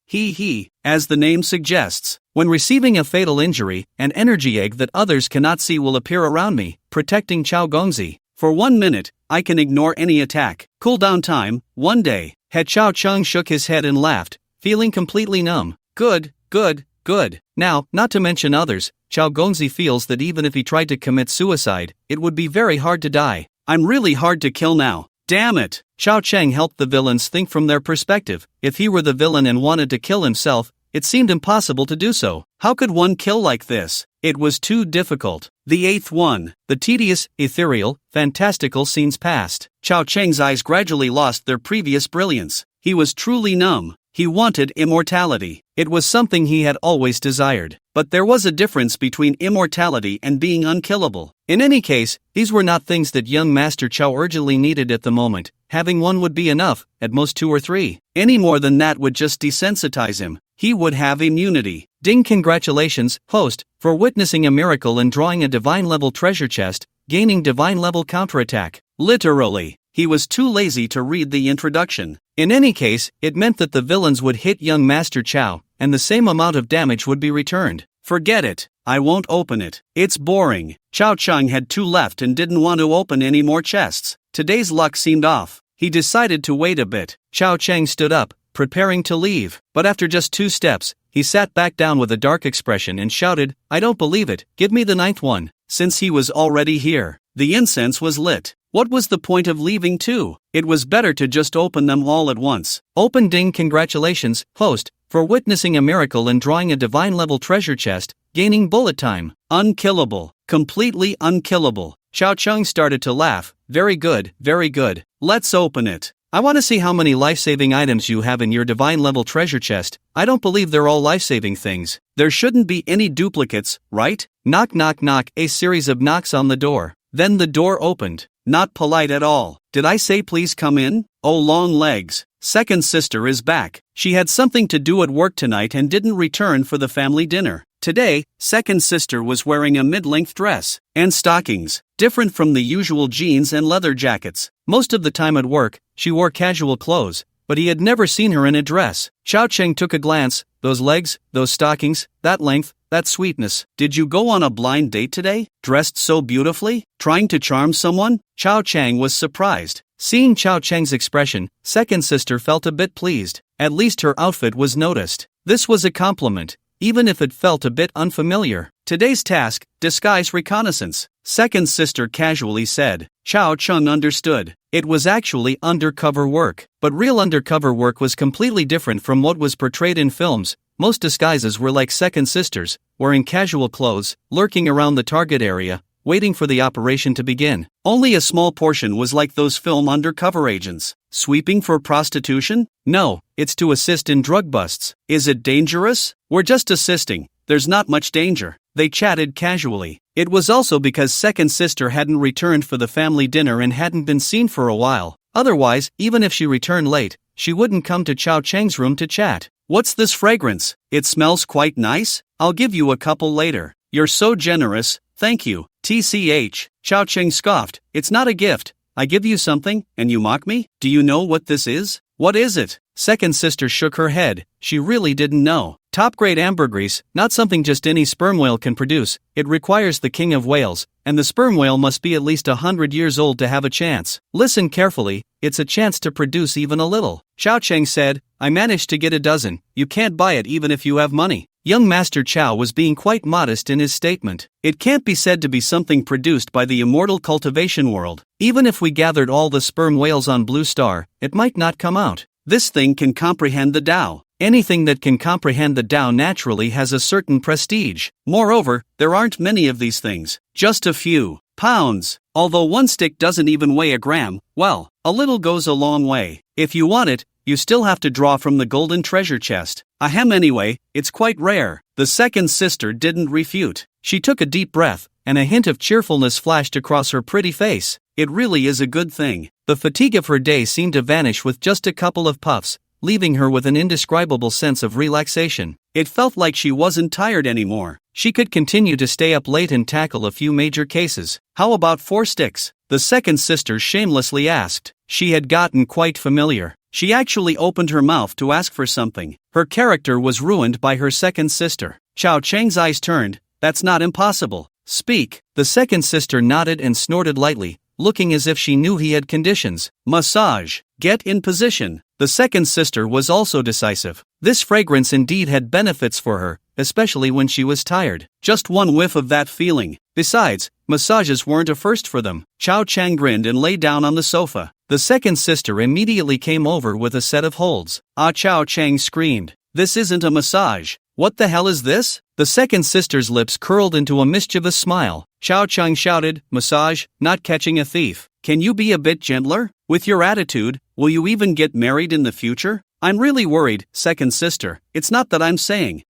As the name suggests, when receiving a fatal injury, an energy egg that others cannot see will appear around me, protecting Chao Gongzi. For 1 minute, I can ignore any attack. Cooldown time, 1 day. Had Chao Chang shook his head and laughed, feeling completely numb. Good, good, good. Now, not to mention others, Chao Gongzi feels that even if he tried to commit suicide, it would be very hard to die. I'm really hard to kill now. Damn it! Chao Chang helped the villains think from their perspective. If he were the villain and wanted to kill himself, it seemed impossible to do so. How could one kill like this? It was too difficult. The 8th one. The tedious, ethereal, fantastical scenes passed. Chao Chang's eyes gradually lost their previous brilliance. He was truly numb. He wanted immortality. It was something he had always desired. But there was a difference between immortality and being unkillable. In any case, these were not things that young Master Chao urgently needed at the moment. Having one would be enough, at most 2 or 3. Any more than that would just desensitize him. He would have immunity. Ding! Congratulations, host, for witnessing a miracle and drawing a divine-level treasure chest, gaining divine-level counterattack. Literally, he was too lazy to read the introduction. In any case, it meant that the villains would hit young Master Chao, and the same amount of damage would be returned. Forget it. I won't open it. It's boring. Chao Chang had 2 left and didn't want to open any more chests. Today's luck seemed off. He decided to wait a bit. Chao Chang stood up, preparing to leave. But after just 2 steps, he sat back down with a dark expression and shouted, "I don't believe it, give me the 9th one." Since he was already here, the incense was lit. What was the point of leaving too? It was better to just open them all at once. Open ding. Congratulations, host, for witnessing a miracle and drawing a divine-level treasure chest, gaining bullet time. Unkillable. Completely unkillable. Xiao Cheng started to laugh. Very good, very good. Let's open it. I want to see how many life-saving items you have in your divine-level treasure chest. I don't believe they're all life-saving things. There shouldn't be any duplicates, right? Knock knock knock. A series of knocks on the door. Then the door opened. Not polite at all. Did I say please come in? Oh, long legs. Second sister is back. She had something to do at work tonight and didn't return for the family dinner. Today, second sister was wearing a mid-length dress and stockings, different from the usual jeans and leather jackets. Most of the time at work, she wore casual clothes, but he had never seen her in a dress. Xiao Cheng took a glance. Those legs, those stockings, that length, that sweetness. Did you go on a blind date today? Dressed so beautifully? Trying to charm someone? Xiao Cheng was surprised. Seeing Xiao Cheng's expression, second sister felt a bit pleased. At least her outfit was noticed. This was a compliment, even if it felt a bit unfamiliar. Today's task, disguise reconnaissance, second sister casually said. Xiao Cheng understood. It was actually undercover work. But real undercover work was completely different from what was portrayed in films. Most disguises were like second sisters, wearing casual clothes, lurking around the target area, waiting for the operation to begin. Only a small portion was like those film undercover agents. Sweeping for prostitution? No, it's to assist in drug busts. Is it dangerous? We're just assisting. There's not much danger. They chatted casually. It was also because second sister hadn't returned for the family dinner and hadn't been seen for a while. Otherwise, even if she returned late, she wouldn't come to Xiao Cheng's room to chat. What's this fragrance? It smells quite nice. I'll give you a couple later. You're so generous, thank you. TCH, Xiao Cheng scoffed. It's not a gift. I give you something, and you mock me? Do you know what this is? What is it? Second sister shook her head. She really didn't know. Top-grade ambergris, not something just any sperm whale can produce. It requires the king of whales, and the sperm whale must be at least 100 years old to have a chance. Listen carefully, it's a chance to produce even a little. Xiao Cheng said, I managed to get a dozen. You can't buy it even if you have money. Young Master Chow was being quite modest in his statement. It can't be said to be something produced by the immortal cultivation world. Even if we gathered all the sperm whales on Blue Star, it might not come out. This thing can comprehend the Tao. Anything that can comprehend the Tao naturally has a certain prestige. Moreover, there aren't many of these things. Just a few pounds. Although one stick doesn't even weigh a gram, well, a little goes a long way. If you want it, you still have to draw from the golden treasure chest. Ahem, anyway, it's quite rare. The second sister didn't refute. She took a deep breath, and a hint of cheerfulness flashed across her pretty face. It really is a good thing. The fatigue of her day seemed to vanish with just a couple of puffs, leaving her with an indescribable sense of relaxation. It felt like she wasn't tired anymore. She could continue to stay up late and tackle a few major cases. How about 4 sticks? The second sister shamelessly asked. She had gotten quite familiar. She actually opened her mouth to ask for something. Her character was ruined by her second sister. Xiao Cheng's eyes turned. That's not impossible. Speak. The second sister nodded and snorted lightly, looking as if she knew he had conditions. Massage. Get in position. The second sister was also decisive. This fragrance indeed had benefits for her, especially when she was tired. Just one whiff of that feeling. Besides, massages weren't a first for them. Xiao Cheng grinned and lay down on the sofa. The second sister immediately came over with a set of holds. Xiao Cheng screamed. This isn't a massage. What the hell is this? The second sister's lips curled into a mischievous smile. Xiao Cheng shouted, massage, not catching a thief. Can you be a bit gentler? With your attitude, will you even get married in the future? I'm really worried, second sister. It's not that I'm saying.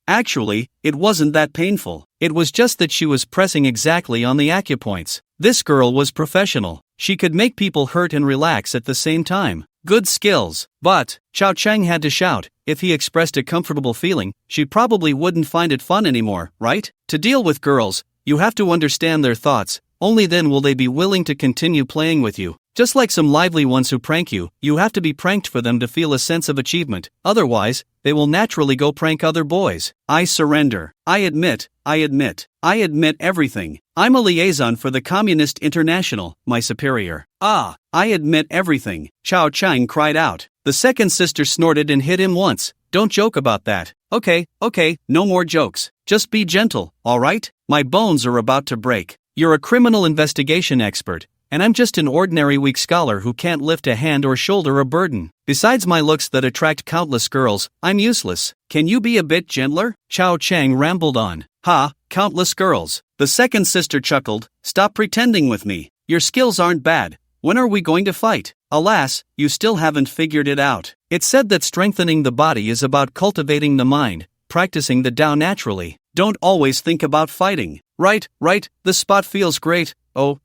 Actually, it wasn't that painful. It was just that she was pressing exactly on the acupoints. This girl was professional. She could make people hurt and relax at the same time. Good skills. But, Xiao Cheng had to shout, if he expressed a comfortable feeling, she probably wouldn't find it fun anymore, right? To deal with girls, you have to understand their thoughts. Only then will they be willing to continue playing with you. Just like some lively ones who prank you, you have to be pranked for them to feel a sense of achievement, otherwise, they will naturally go prank other boys. I surrender. I admit everything. I'm a liaison for the Communist International, my superior. I admit everything, Chao Chang cried out. The second sister snorted and hit him once. Don't joke about that. Okay, no more jokes. Just be gentle, alright? My bones are about to break. You're a criminal investigation expert, and I'm just an ordinary weak scholar who can't lift a hand or shoulder a burden. Besides my looks that attract countless girls, I'm useless. Can you be a bit gentler? Chao Chang rambled on. Countless girls. The second sister chuckled. Stop pretending with me. Your skills aren't bad. When are we going to fight? Alas, you still haven't figured it out. It's said that strengthening the body is about cultivating the mind, practicing the Tao naturally. Don't always think about fighting. Right, the spot feels great. Oh.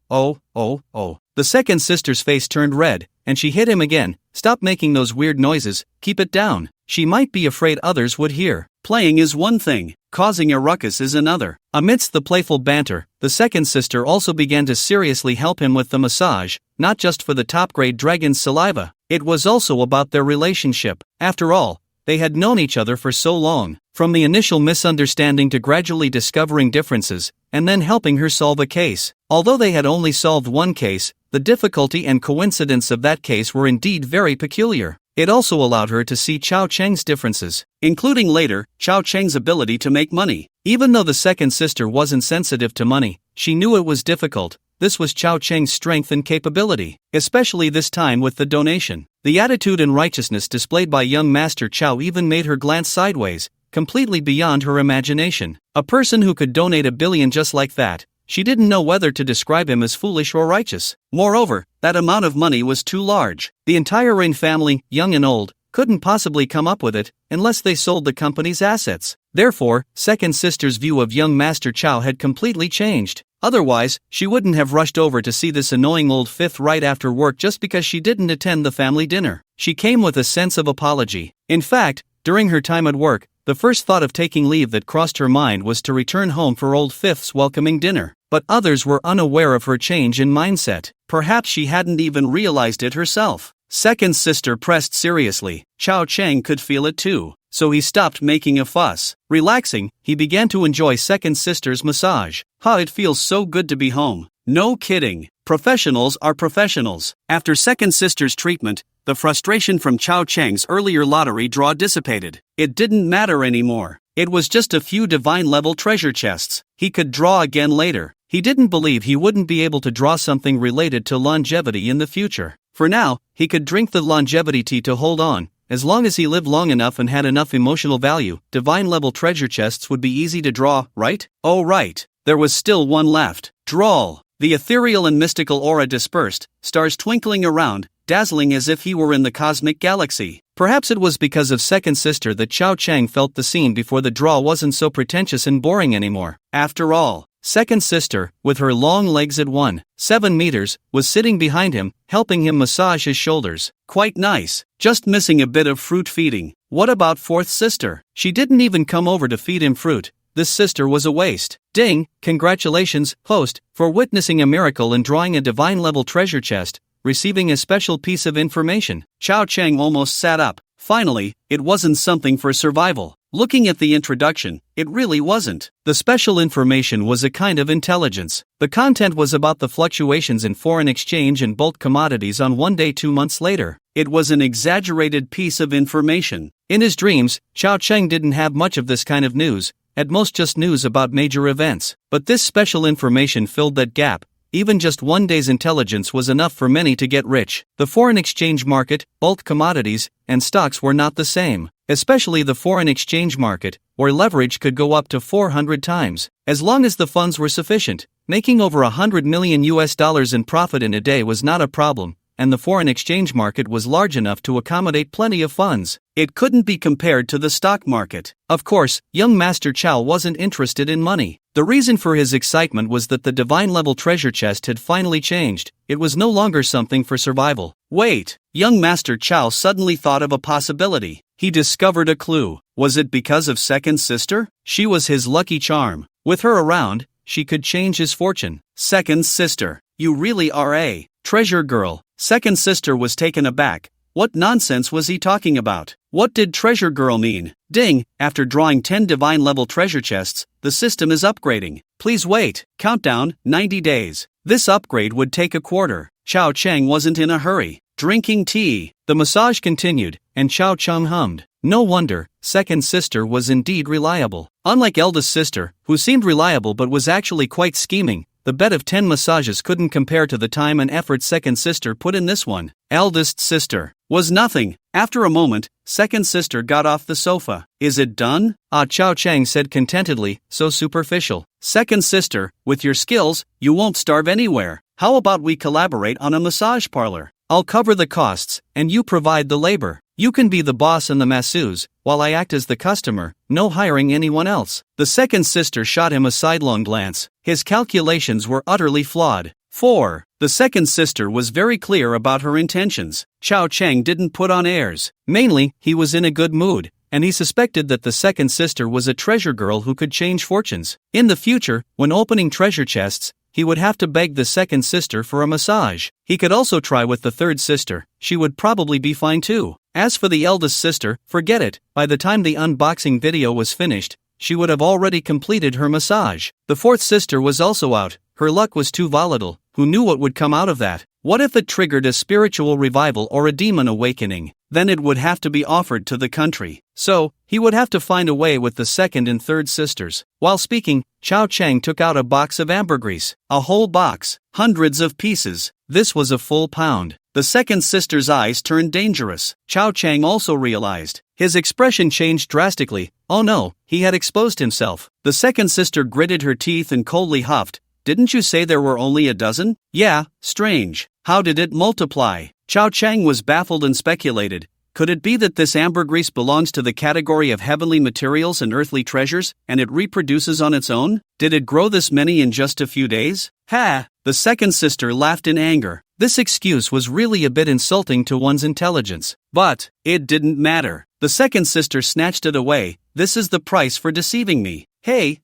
The second sister's face turned red, and she hit him again. Stop making those weird noises, keep it down. She might be afraid others would hear. Playing is one thing, causing a ruckus is another. Amidst the playful banter, the second sister also began to seriously help him with the massage, not just for the top-grade dragon's saliva. It was also about their relationship. After all, they had known each other for so long, from the initial misunderstanding to gradually discovering differences, and then helping her solve a case. Although they had only solved one case, the difficulty and coincidence of that case were indeed very peculiar. It also allowed her to see Chao Chang's differences, including later, Chao Chang's ability to make money. Even though the second sister wasn't sensitive to money, she knew it was difficult. This was Chao Chang's strength and capability, especially this time with the donation. The attitude and righteousness displayed by young Master Chao even made her glance sideways, completely beyond her imagination. A person who could donate $1 billion just like that, she didn't know whether to describe him as foolish or righteous. Moreover, that amount of money was too large. The entire Rain family, young and old, couldn't possibly come up with it, unless they sold the company's assets. Therefore, second sister's view of young Master Chao had completely changed. Otherwise, she wouldn't have rushed over to see this annoying old fifth right after work just because she didn't attend the family dinner. She came with a sense of apology. In fact, during her time at work, the first thought of taking leave that crossed her mind was to return home for old fifth's welcoming dinner. But others were unaware of her change in mindset. Perhaps she hadn't even realized it herself. Second sister pressed seriously. Chao Chang could feel it too, so he stopped making a fuss. Relaxing, he began to enjoy second sister's massage. It feels so good to be home. No kidding. Professionals are professionals. After second sister's treatment, the frustration from Chao Chang's earlier lottery draw dissipated. It didn't matter anymore. It was just a few divine-level treasure chests. He could draw again later. He didn't believe he wouldn't be able to draw something related to longevity in the future. For now, he could drink the longevity tea to hold on. As long as he lived long enough and had enough emotional value, divine-level treasure chests would be easy to draw, right? Oh right, there was still one left. Drawl. The ethereal and mystical aura dispersed, stars twinkling around, dazzling as if he were in the cosmic galaxy. Perhaps it was because of second sister that Chao Chang felt the scene before the draw wasn't so pretentious and boring anymore. After all, second sister, with her long legs at 1.7 meters, was sitting behind him, helping him massage his shoulders. Quite nice, just missing a bit of fruit feeding. What about fourth sister? She didn't even come over to feed him fruit. This sister was a waste. Ding, congratulations, host, for witnessing a miracle and drawing a divine-level treasure chest, receiving a special piece of information. Chao Chang almost sat up. Finally, it wasn't something for survival. Looking at the introduction, it really wasn't. The special information was a kind of intelligence. The content was about the fluctuations in foreign exchange and bulk commodities on one day 2 months later. It was an exaggerated piece of information. In his dreams, Chao Chang didn't have much of this kind of news, at most just news about major events. But this special information filled that gap. Even just one day's intelligence was enough for many to get rich. The foreign exchange market, bulk commodities, and stocks were not the same. Especially the foreign exchange market, where leverage could go up to 400 times. As long as the funds were sufficient, making over $100 million in profit in a day was not a problem, and the foreign exchange market was large enough to accommodate plenty of funds. It couldn't be compared to the stock market. Of course, young Master Chao wasn't interested in money. The reason for his excitement was that the divine-level treasure chest had finally changed. It was no longer something for survival. Wait, young Master Chao suddenly thought of a possibility. He discovered a clue. Was it because of second sister? She was his lucky charm. With her around, she could change his fortune. Second sister, you really are a treasure girl. Second sister was taken aback. What nonsense was he talking about? What did treasure girl mean? Ding, after drawing 10 divine level treasure chests, the system is upgrading. Please wait. Countdown, 90 days. This upgrade would take a quarter. Chao Cheng wasn't in a hurry. Drinking tea. The massage continued, and Chao Cheng hummed. No wonder, second sister was indeed reliable. Unlike eldest sister, who seemed reliable but was actually quite scheming, the bet of 10 massages couldn't compare to the time and effort second sister put in this one. Eldest sister was nothing. After a moment, second sister got off the sofa. Is it done? Chao Cheng said contentedly, so superficial. Second sister, with your skills, you won't starve anywhere. How about we collaborate on a massage parlor? I'll cover the costs, and you provide the labor. You can be the boss and the masseuse, while I act as the customer, no hiring anyone else. The second sister shot him a sidelong glance. His calculations were utterly flawed. 4. The second sister was very clear about her intentions. Chao Cheng didn't put on airs. Mainly, he was in a good mood, and he suspected that the second sister was a treasure girl who could change fortunes. In the future, when opening treasure chests, he would have to beg the second sister for a massage. He could also try with the third sister. She would probably be fine too. As for the eldest sister, forget it. By the time the unboxing video was finished, she would have already completed her massage. The fourth sister was also out. Her luck was too volatile. Who knew what would come out of that? What if it triggered a spiritual revival or a demon awakening? Then it would have to be offered to the country. So, he would have to find a way with the second and third sisters. While speaking, Chao Cheng took out a box of ambergris. A whole box. Hundreds of pieces. This was a full pound. The second sister's eyes turned dangerous. Chao Cheng also realized. His expression changed drastically. Oh no, he had exposed himself. The second sister gritted her teeth and coldly huffed. Didn't you say there were only a dozen? Yeah, strange. How did it multiply? Chao Cheng was baffled and speculated. Could it be that this ambergris belongs to the category of heavenly materials and earthly treasures, and it reproduces on its own? Did it grow this many in just a few days? Ha! The second sister laughed in anger. This excuse was really a bit insulting to one's intelligence. But it didn't matter. The second sister snatched it away. This is the price for deceiving me. Hey,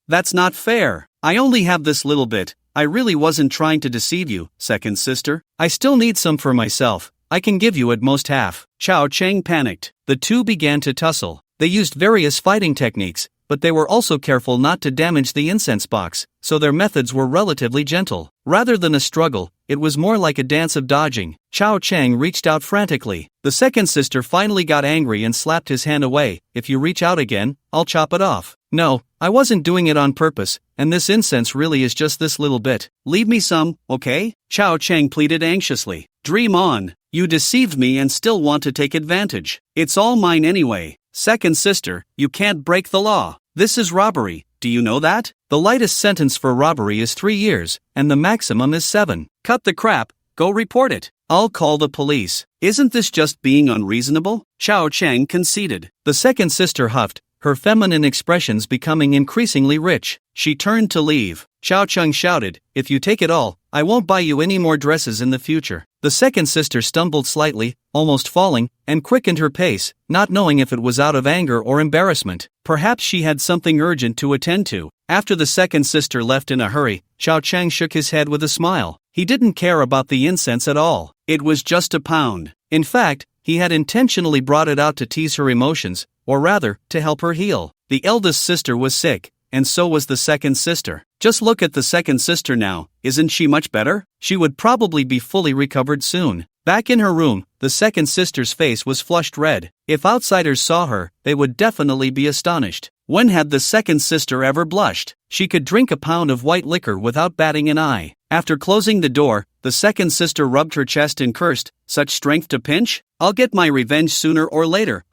that's not fair. I only have this little bit. I really wasn't trying to deceive you, second sister. I still need some for myself. I can give you at most half. Chao Cheng panicked. The two began to tussle. They used various fighting techniques, but they were also careful not to damage the incense box, so their methods were relatively gentle. Rather than a struggle, it was more like a dance of dodging. Chao Cheng reached out frantically. The second sister finally got angry and slapped his hand away. If you reach out again, I'll chop it off. No, I wasn't doing it on purpose, and this incense really is just this little bit. Leave me some, okay? Chao Cheng pleaded anxiously. Dream on. You deceived me and still want to take advantage. It's all mine anyway. Second sister, you can't break the law. This is robbery. Do you know that? The lightest sentence for robbery is 3 years, and the maximum is 7. Cut the crap. Go report it. I'll call the police. Isn't this just being unreasonable? Chao Cheng conceded. The second sister huffed, her feminine expressions becoming increasingly rich. She turned to leave. Chao Cheng shouted, if you take it all, I won't buy you any more dresses in the future. The second sister stumbled slightly, almost falling, and quickened her pace, not knowing if it was out of anger or embarrassment. Perhaps she had something urgent to attend to. After the second sister left in a hurry, Chao Cheng shook his head with a smile. He didn't care about the incense at all. It was just a pound. In fact, he had intentionally brought it out to tease her emotions, or rather, to help her heal. The eldest sister was sick, and so was the second sister. Just look at the second sister now. Isn't she much better? She would probably be fully recovered soon. Back in her room, the second sister's face was flushed red. If outsiders saw her, they would definitely be astonished. When had the second sister ever blushed? She could drink a pound of white liquor without batting an eye. After closing the door, the second sister rubbed her chest and cursed, such strength to pinch? I'll get my revenge sooner or later,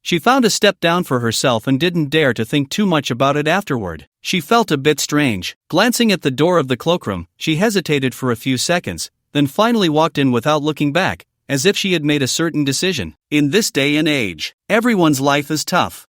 She found a step down for herself and didn't dare to think too much about it afterward. She felt a bit strange. Glancing at the door of the cloakroom, she hesitated for a few seconds, then finally walked in without looking back, as if she had made a certain decision. In this day and age, everyone's life is tough.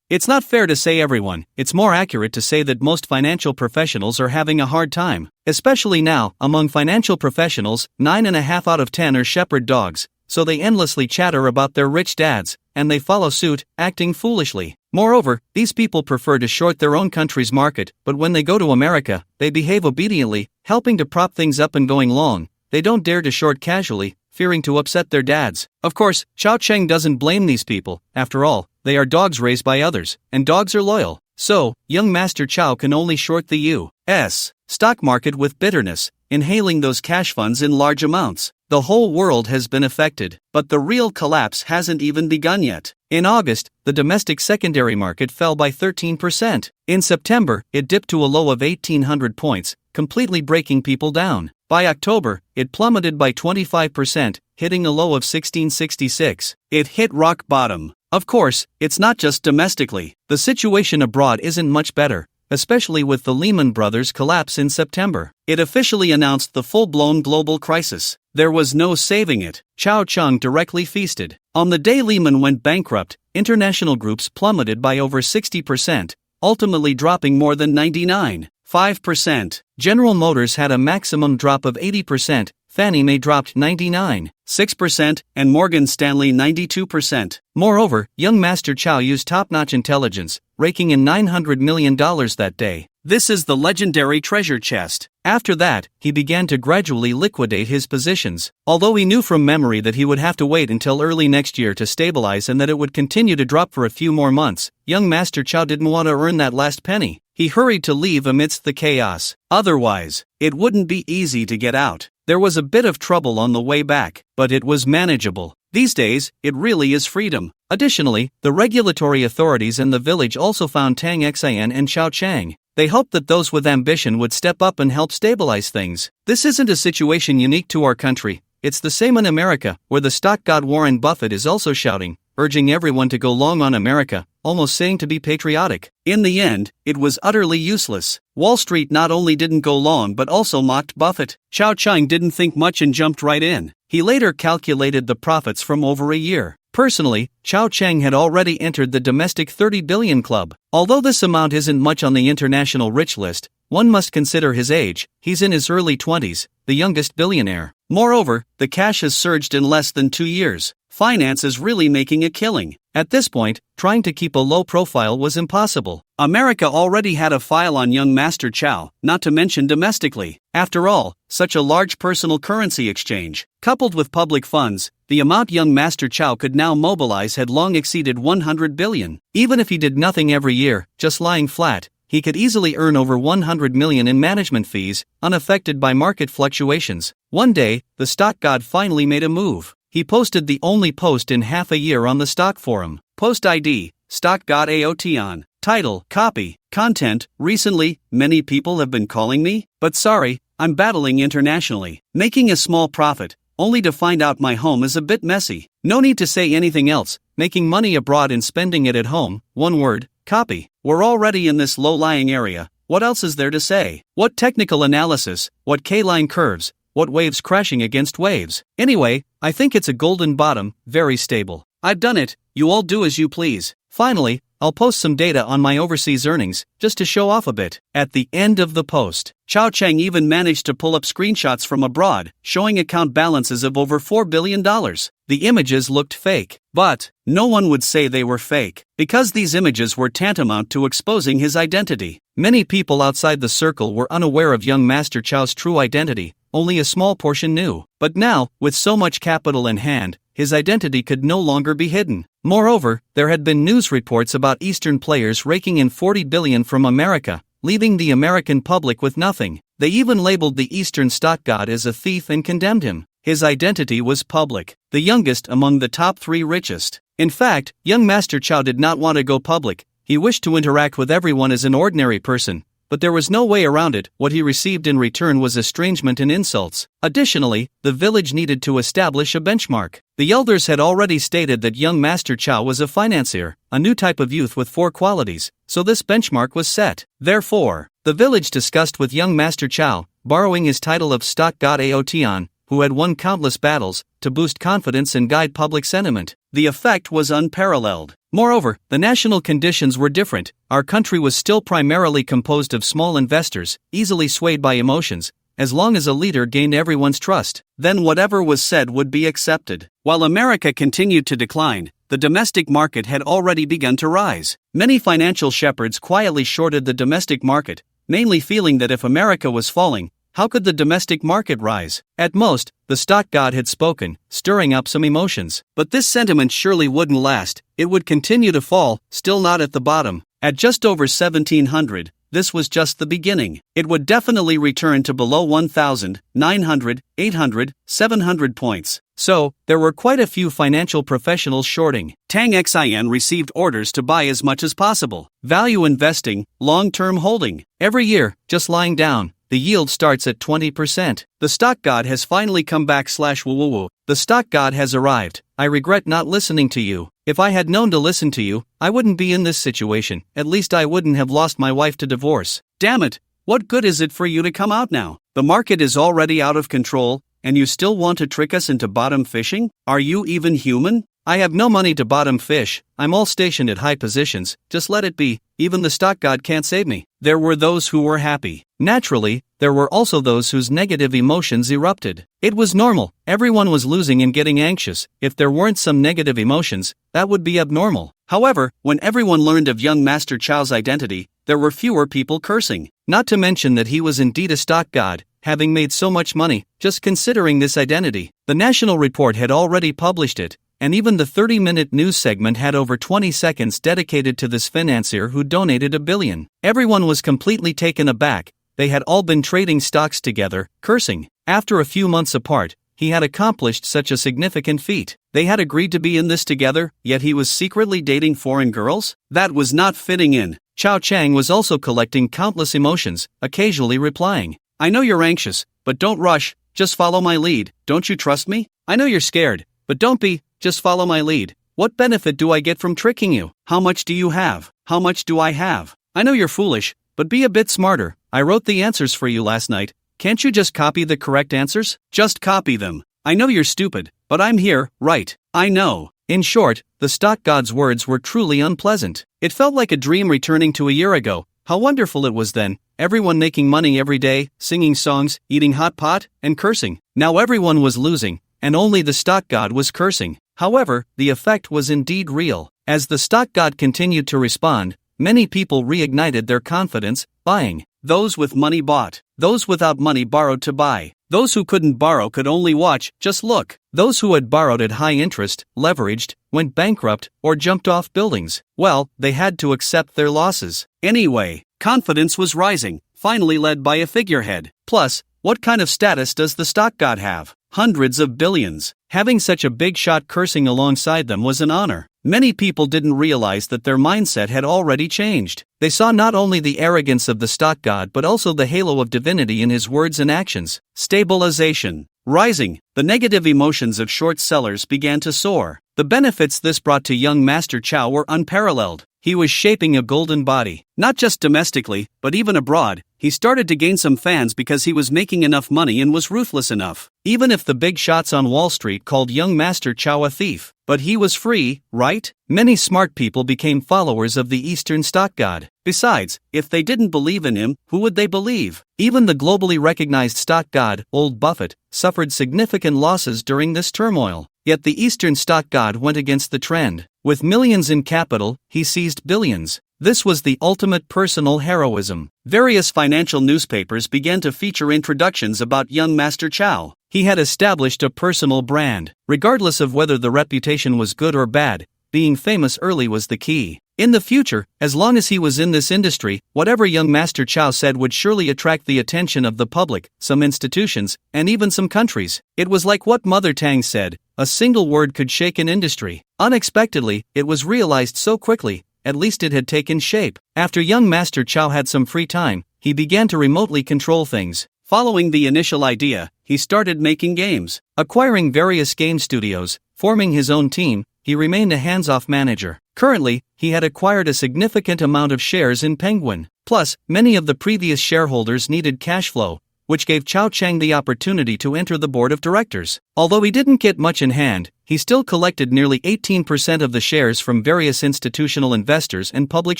It's not fair to say everyone, it's more accurate to say that most financial professionals are having a hard time. Especially now, among financial professionals, 9.5 out of 10 are shepherd dogs, so they endlessly chatter about their rich dads, and they follow suit, acting foolishly. Moreover, these people prefer to short their own country's market, but when they go to America, they behave obediently, helping to prop things up and going long, they don't dare to short casually, fearing to upset their dads. Of course, Xiao Cheng doesn't blame these people. After all, they are dogs raised by others, and dogs are loyal. So, young Master Chow can only short the U.S. stock market with bitterness, inhaling those cash funds in large amounts. The whole world has been affected, but the real collapse hasn't even begun yet. In August, the domestic secondary market fell by 13%. In September, it dipped to a low of 1,800 points, completely breaking people down. By October, it plummeted by 25%, hitting a low of 1666. It hit rock bottom. Of course, it's not just domestically. The situation abroad isn't much better, especially with the Lehman Brothers collapse in September. It officially announced the full-blown global crisis. There was no saving it. Chao Cheng directly feasted. On the day Lehman went bankrupt, international groups plummeted by over 60%, ultimately dropping more than 99.5%. General Motors had a maximum drop of 80%, Fannie Mae dropped 99.6%, and Morgan Stanley 92%. Moreover, young Master Chow used top-notch intelligence, raking in $900 million that day. This is the legendary treasure chest. After that, he began to gradually liquidate his positions. Although he knew from memory that he would have to wait until early next year to stabilize and that it would continue to drop for a few more months, young Master Chow didn't want to earn that last penny. He hurried to leave amidst the chaos. Otherwise, it wouldn't be easy to get out. There was a bit of trouble on the way back, but it was manageable. These days, it really is freedom. Additionally, the regulatory authorities in the village also found Tang Xian and Xiao Chang. They hoped that those with ambition would step up and help stabilize things. This isn't a situation unique to our country. It's the same in America, where the stock god Warren Buffett is also shouting, urging everyone to go long on America, almost saying to be patriotic. In the end, it was utterly useless. Wall Street not only didn't go long but also mocked Buffett. Xiao Cheng didn't think much and jumped right in. He later calculated the profits from over a year. Personally, Xiao Cheng had already entered the domestic 30 billion club. Although this amount isn't much on the international rich list, one must consider his age. He's in his early 20s, the youngest billionaire. Moreover, the cash has surged in less than 2 years. Finance is really making a killing. At this point, trying to keep a low profile was impossible. America already had a file on young Master Chow, not to mention domestically. After all, such a large personal currency exchange, coupled with public funds, the amount young Master Chow could now mobilize had long exceeded 100 billion. Even if he did nothing every year, just lying flat, he could easily earn over 100 million in management fees, unaffected by market fluctuations. One day, the stock god finally made a move. He posted the only post in half a year on the stock forum. Post ID, Stock God Aotion. Title, Copy, Content, Recently, many people have been calling me, but sorry, I'm battling internationally, making a small profit, only to find out my home is a bit messy. No need to say anything else, making money abroad and spending it at home, one word, copy. We're already in this low-lying area, what else is there to say? What technical analysis, what K-line curves, what waves crashing against waves. Anyway, I think it's a golden bottom, very stable. I've done it, you all do as you please. Finally, I'll post some data on my overseas earnings, just to show off a bit. At the end of the post, Xiao Cheng even managed to pull up screenshots from abroad, showing account balances of over $4 billion. The images looked fake, but no one would say they were fake, because these images were tantamount to exposing his identity. Many people outside the circle were unaware of young Master Chow's true identity, only a small portion knew. But now, with so much capital in hand, his identity could no longer be hidden. Moreover, there had been news reports about Eastern players raking in 40 billion from America, leaving the American public with nothing. They even labeled the Eastern stock god as a thief and condemned him. His identity was public, the youngest among the top 3 richest. In fact, young Master Chow did not want to go public. He wished to interact with everyone as an ordinary person, but there was no way around it. What he received in return was estrangement and insults. Additionally, the village needed to establish a benchmark. The elders had already stated that young Master Chow was a financier, a new type of youth with 4 qualities, so this benchmark was set. Therefore, the village discussed with young Master Chow, borrowing his title of stock god Aotion, who had won countless battles, to boost confidence and guide public sentiment. The effect was unparalleled. Moreover, the national conditions were different. Our country was still primarily composed of small investors, easily swayed by emotions. As long as a leader gained everyone's trust, then whatever was said would be accepted. While America continued to decline, the domestic market had already begun to rise. Many financial shepherds quietly shorted the domestic market, mainly feeling that if America was falling, How could the domestic market rise? At most, the stock god had spoken, stirring up some emotions. But this sentiment surely wouldn't last. It would continue to fall, still not at the bottom. At just over 1700, this was just the beginning. It would definitely return to below 1,900, 800, 700 points. So, there were quite a few financial professionals shorting. Tang Xin received orders to buy as much as possible. Value investing, long-term holding. Every year, just lying down. The yield starts at 20%. The stock god has finally come back /woo. The stock god has arrived. I regret not listening to you. If I had known to listen to you, I wouldn't be in this situation. At least I wouldn't have lost my wife to divorce. Damn it, what good is it for you to come out now? The market is already out of control, and you still want to trick us into bottom fishing? Are you even human? I have no money to bottom fish. I'm all stationed at high positions. Just let it be. Even the stock god can't save me. There were those who were happy. Naturally, there were also those whose negative emotions erupted. It was normal. Everyone was losing and getting anxious. If there weren't some negative emotions, that would be abnormal. However, when everyone learned of young Master Chow's identity, there were fewer people cursing. Not to mention that he was indeed a stock god, having made so much money, just considering this identity. The National Report had already published it, and even the 30-minute news segment had over 20 seconds dedicated to this financier who donated $1 billion. Everyone was completely taken aback. They had all been trading stocks together, cursing. After a few months apart, he had accomplished such a significant feat. They had agreed to be in this together, yet he was secretly dating foreign girls? That was not fitting in. Chow Chang was also collecting countless emotions, occasionally replying, I know you're anxious, but don't rush, just follow my lead. Don't you trust me? I know you're scared, but don't be, just follow my lead. What benefit do I get from tricking you? How much do you have? How much do I have? I know you're foolish, but be a bit smarter. I wrote the answers for you last night. Can't you just copy the correct answers? Just copy them. I know you're stupid, but I'm here, right? I know. In short, the stock god's words were truly unpleasant. It felt like a dream returning to a year ago. How wonderful it was then. Everyone making money every day, singing songs, eating hot pot, and cursing. Now everyone was losing, and only the stock god was cursing. However, the effect was indeed real. As the stock god continued to respond, many people reignited their confidence, buying. Those with money bought. Those without money borrowed to buy. Those who couldn't borrow could only watch, just look. Those who had borrowed at high interest, leveraged, went bankrupt, or jumped off buildings. Well, they had to accept their losses. Anyway, confidence was rising, finally led by a figurehead. Plus, what kind of status does the stock god have? Hundreds of billions. Having such a big shot cursing alongside them was an honor. Many people didn't realize that their mindset had already changed. They saw not only the arrogance of the stock god but also the halo of divinity in his words and actions. Stabilization. Rising, the negative emotions of short sellers began to soar. The benefits this brought to young Master Chow were unparalleled. He was shaping a golden body. Not just domestically, but even abroad. He started to gain some fans because he was making enough money and was ruthless enough. Even if the big shots on Wall Street called young Master Chow a thief. But he was free, right? Many smart people became followers of the Eastern stock god. Besides, if they didn't believe in him, who would they believe? Even the globally recognized stock god, Old Buffett, suffered significant losses during this turmoil. Yet the Eastern stock god went against the trend. With millions in capital, he seized billions. This was the ultimate personal heroism. Various financial newspapers began to feature introductions about young Master Chow. He had established a personal brand. Regardless of whether the reputation was good or bad, being famous early was the key. In the future, as long as he was in this industry, whatever young Master Chow said would surely attract the attention of the public, some institutions, and even some countries. It was like what Mother Tang said, a single word could shake an industry. Unexpectedly, it was realized so quickly, at least it had taken shape. After young Master Chow had some free time, he began to remotely control things. Following the initial idea, he started making games. Acquiring various game studios, forming his own team, he remained a hands-off manager. Currently, he had acquired a significant amount of shares in Penguin. Plus, many of the previous shareholders needed cash flow, which gave Chow Chang the opportunity to enter the board of directors. Although he didn't get much in hand, he still collected nearly 18% of the shares from various institutional investors and public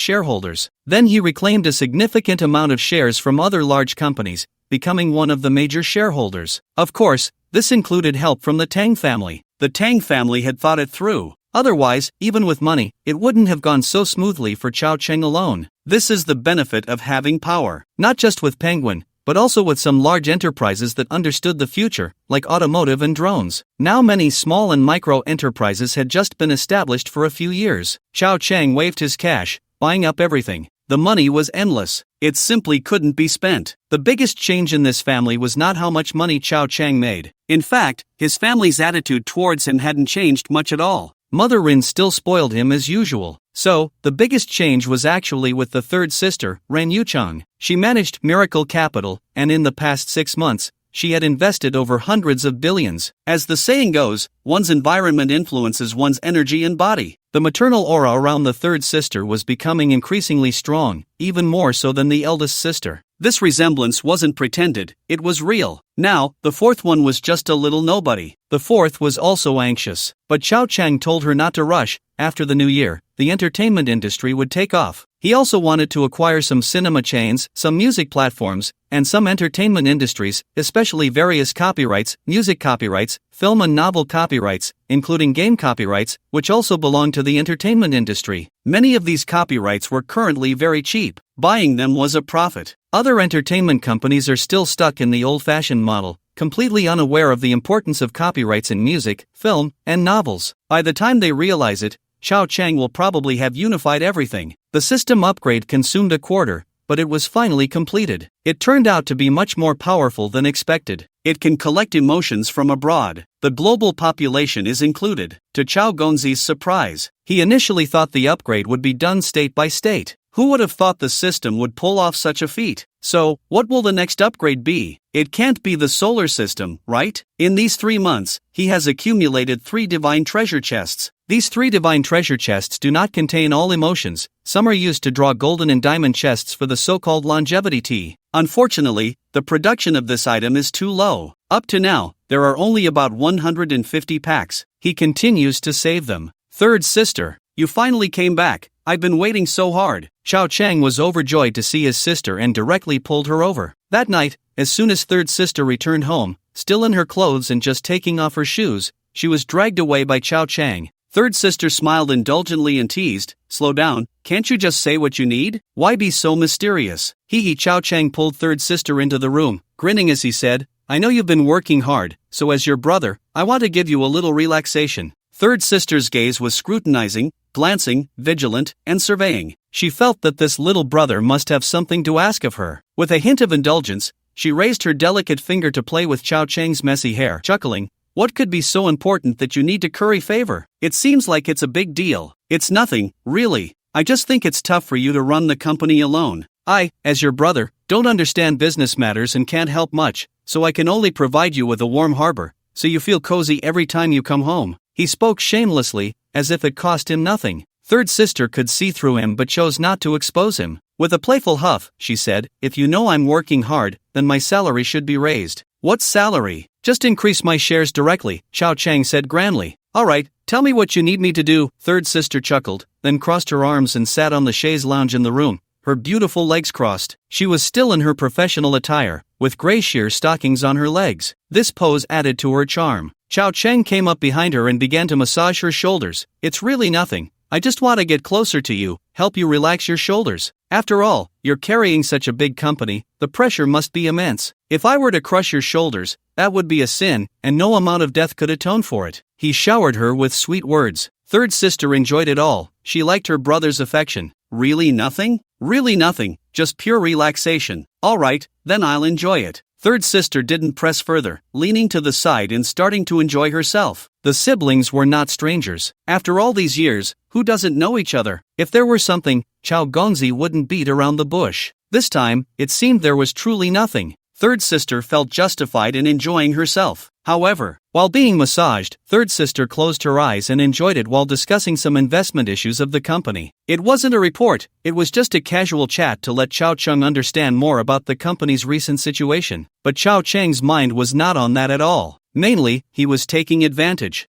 shareholders. Then he reclaimed a significant amount of shares from other large companies, becoming one of the major shareholders. Of course, this included help from the Tang family. The Tang family had thought it through. Otherwise, even with money, it wouldn't have gone so smoothly for Chow Chang alone. This is the benefit of having power. Not just with Penguin, but also with some large enterprises that understood the future, like automotive and drones. Now many small and micro enterprises had just been established for a few years. Chao Chang waved his cash, buying up everything. The money was endless. It simply couldn't be spent. The biggest change in this family was not how much money Chao Chang made. In fact, his family's attitude towards him hadn't changed much at all. Mother Rin still spoiled him as usual. So, the biggest change was actually with the third sister, Ren Yuchang. She managed Miracle Capital, and in the past 6 months, she had invested over hundreds of billions. As the saying goes, one's environment influences one's energy and body. The maternal aura around the third sister was becoming increasingly strong, even more so than the eldest sister. This resemblance wasn't pretended, it was real. Now, the fourth one was just a little nobody. The fourth was also anxious. But Chao Chang told her not to rush. After the new year, the entertainment industry would take off. He also wanted to acquire some cinema chains, some music platforms, and some entertainment industries, especially various copyrights, music copyrights, film and novel copyrights, including game copyrights, which also belong to the entertainment industry. Many of these copyrights were currently very cheap. Buying them was a profit. Other entertainment companies are still stuck in the old-fashioned model, completely unaware of the importance of copyrights in music, film, and novels. By the time they realize it, Chao Chang will probably have unified everything. The system upgrade consumed a quarter, but it was finally completed. It turned out to be much more powerful than expected. It can collect emotions from abroad. The global population is included. To Chao Gongzi's surprise, he initially thought the upgrade would be done state by state. Who would have thought the system would pull off such a feat? So, what will the next upgrade be? It can't be the solar system, right? In these 3 months, he has accumulated 3 divine treasure chests. These 3 divine treasure chests do not contain all emotions. Some are used to draw golden and diamond chests for the so-called longevity tea. Unfortunately, the production of this item is too low. Up to now, there are only about 150 packs. He continues to save them. Third sister, you finally came back. I've been waiting so hard. Chao Chang was overjoyed to see his sister and directly pulled her over. That night, as soon as third sister returned home, still in her clothes and just taking off her shoes, she was dragged away by Chao Chang. Third sister smiled indulgently and teased, "Slow down, can't you just say what you need? Why be so mysterious?" Chao Chang pulled third sister into the room, grinning as he said, "I know you've been working hard, so as your brother, I want to give you a little relaxation." Third sister's gaze was scrutinizing, glancing, vigilant, and surveying. She felt that this little brother must have something to ask of her. With a hint of indulgence, she raised her delicate finger to play with Chao Chang's messy hair, chuckling, "What could be so important that you need to curry favor? It seems like it's a big deal." "It's nothing, really. I just think it's tough for you to run the company alone. I, as your brother, don't understand business matters and can't help much, so I can only provide you with a warm harbor, so you feel cozy every time you come home." He spoke shamelessly, as if it cost him nothing. Third sister could see through him but chose not to expose him. With a playful huff, she said, "If you know I'm working hard, then my salary should be raised." "What salary?" "Just increase my shares directly," Chao Chang said grandly. "Alright, tell me what you need me to do." Third sister chuckled, then crossed her arms and sat on the chaise lounge in the room, her beautiful legs crossed. She was still in her professional attire, with gray sheer stockings on her legs. This pose added to her charm. Chao Chang came up behind her and began to massage her shoulders. "It's really nothing. I just want to get closer to you, help you relax your shoulders. After all, you're carrying such a big company, the pressure must be immense. If I were to crush your shoulders, that would be a sin, and no amount of death could atone for it." He showered her with sweet words. Third sister enjoyed it all. She liked her brother's affection. "Really nothing? Really nothing, just pure relaxation. Alright, then I'll enjoy it." Third sister didn't press further, leaning to the side and starting to enjoy herself. The siblings were not strangers. After all these years, who doesn't know each other? If there were something, Chao Gongzi wouldn't beat around the bush. This time, it seemed there was truly nothing. Third sister felt justified in enjoying herself. However, while being massaged, third sister closed her eyes and enjoyed it while discussing some investment issues of the company. It wasn't a report, it was just a casual chat to let Chao Chang understand more about the company's recent situation. But Chao Chang's mind was not on that at all. Mainly, he was taking advantage.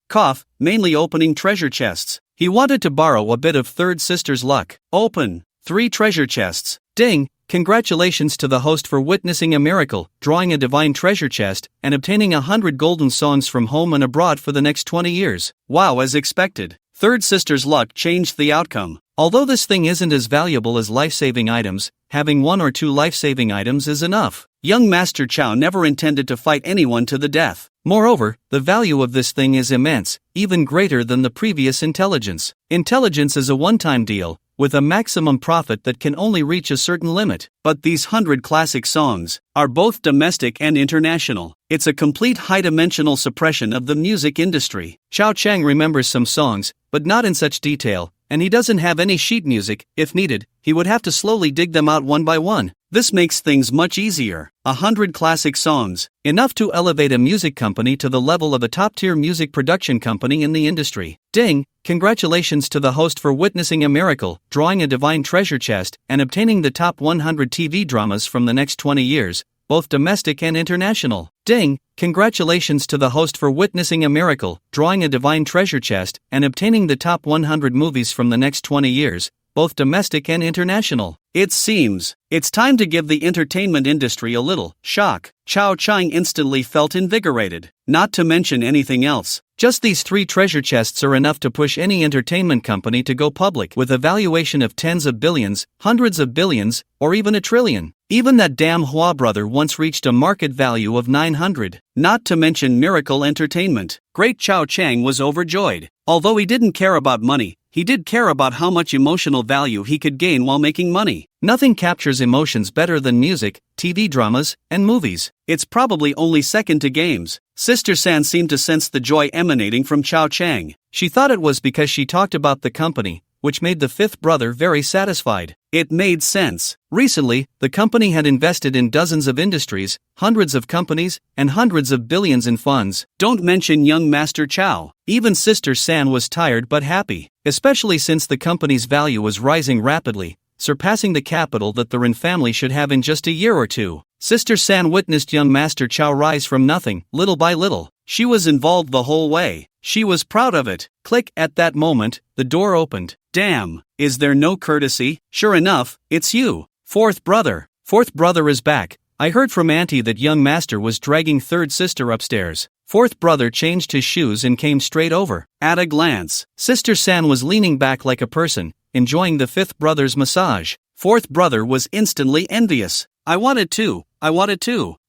Mainly opening treasure chests. He wanted to borrow a bit of third sister's luck. Open 3 treasure chests. Ding! Congratulations to the host for witnessing a miracle, drawing a divine treasure chest, and obtaining 100 golden songs from home and abroad for the next 20 years. Wow, as expected. Third sister's luck changed the outcome. Although this thing isn't as valuable as life-saving items, having 1 or 2 life-saving items is enough. Young Master Chow never intended to fight anyone to the death. Moreover, the value of this thing is immense, even greater than the previous intelligence. Intelligence is a one-time deal, with a maximum profit that can only reach a certain limit. But these 100 classic songs are both domestic and international. It's a complete high-dimensional suppression of the music industry. Chow Chang remembers some songs, but not in such detail, and he doesn't have any sheet music. If needed, he would have to slowly dig them out one by one. This makes things much easier. 100 classic songs, enough to elevate a music company to the level of a top-tier music production company in the industry. Ding! Congratulations to the host for witnessing a miracle, drawing a divine treasure chest, and obtaining the top 100 TV dramas from the next 20 years, both domestic and international. Ding! Congratulations to the host for witnessing a miracle, drawing a divine treasure chest, and obtaining the top 100 movies from the next 20 years, both domestic and international. It seems it's time to give the entertainment industry a little shock. Chow Chang instantly felt invigorated. Not to mention anything else. Just these 3 treasure chests are enough to push any entertainment company to go public with a valuation of tens of billions, hundreds of billions, or even a trillion. Even that damn Hua brother once reached a market value of 900. Not to mention Miracle Entertainment. Great Chow Chang was overjoyed. Although he didn't care about money, he did care about how much emotional value he could gain while making money. Nothing captures emotions better than music, TV dramas, and movies. It's probably only second to games. Sister San seemed to sense the joy emanating from Chow Chang. She thought it was because she talked about the company, which made the 5th brother very satisfied. It made sense. Recently, the company had invested in dozens of industries, hundreds of companies, and hundreds of billions in funds. Don't mention young Master Chow. Even Sister San was tired but happy, especially since the company's value was rising rapidly, surpassing the capital that the Rin family should have in just a year or two. Sister San witnessed young Master Chow rise from nothing, little by little. She was involved the whole way. She was proud of it. Click! At that moment, the door opened. Damn, is there no courtesy? Sure enough, it's you. 4th brother. 4th brother is back. I heard from Auntie that young Master was dragging 3rd sister upstairs. 4th brother changed his shoes and came straight over. At a glance, Sister San was leaning back like a person, enjoying the 5th brother's massage. 4th brother was instantly envious. I wanted to.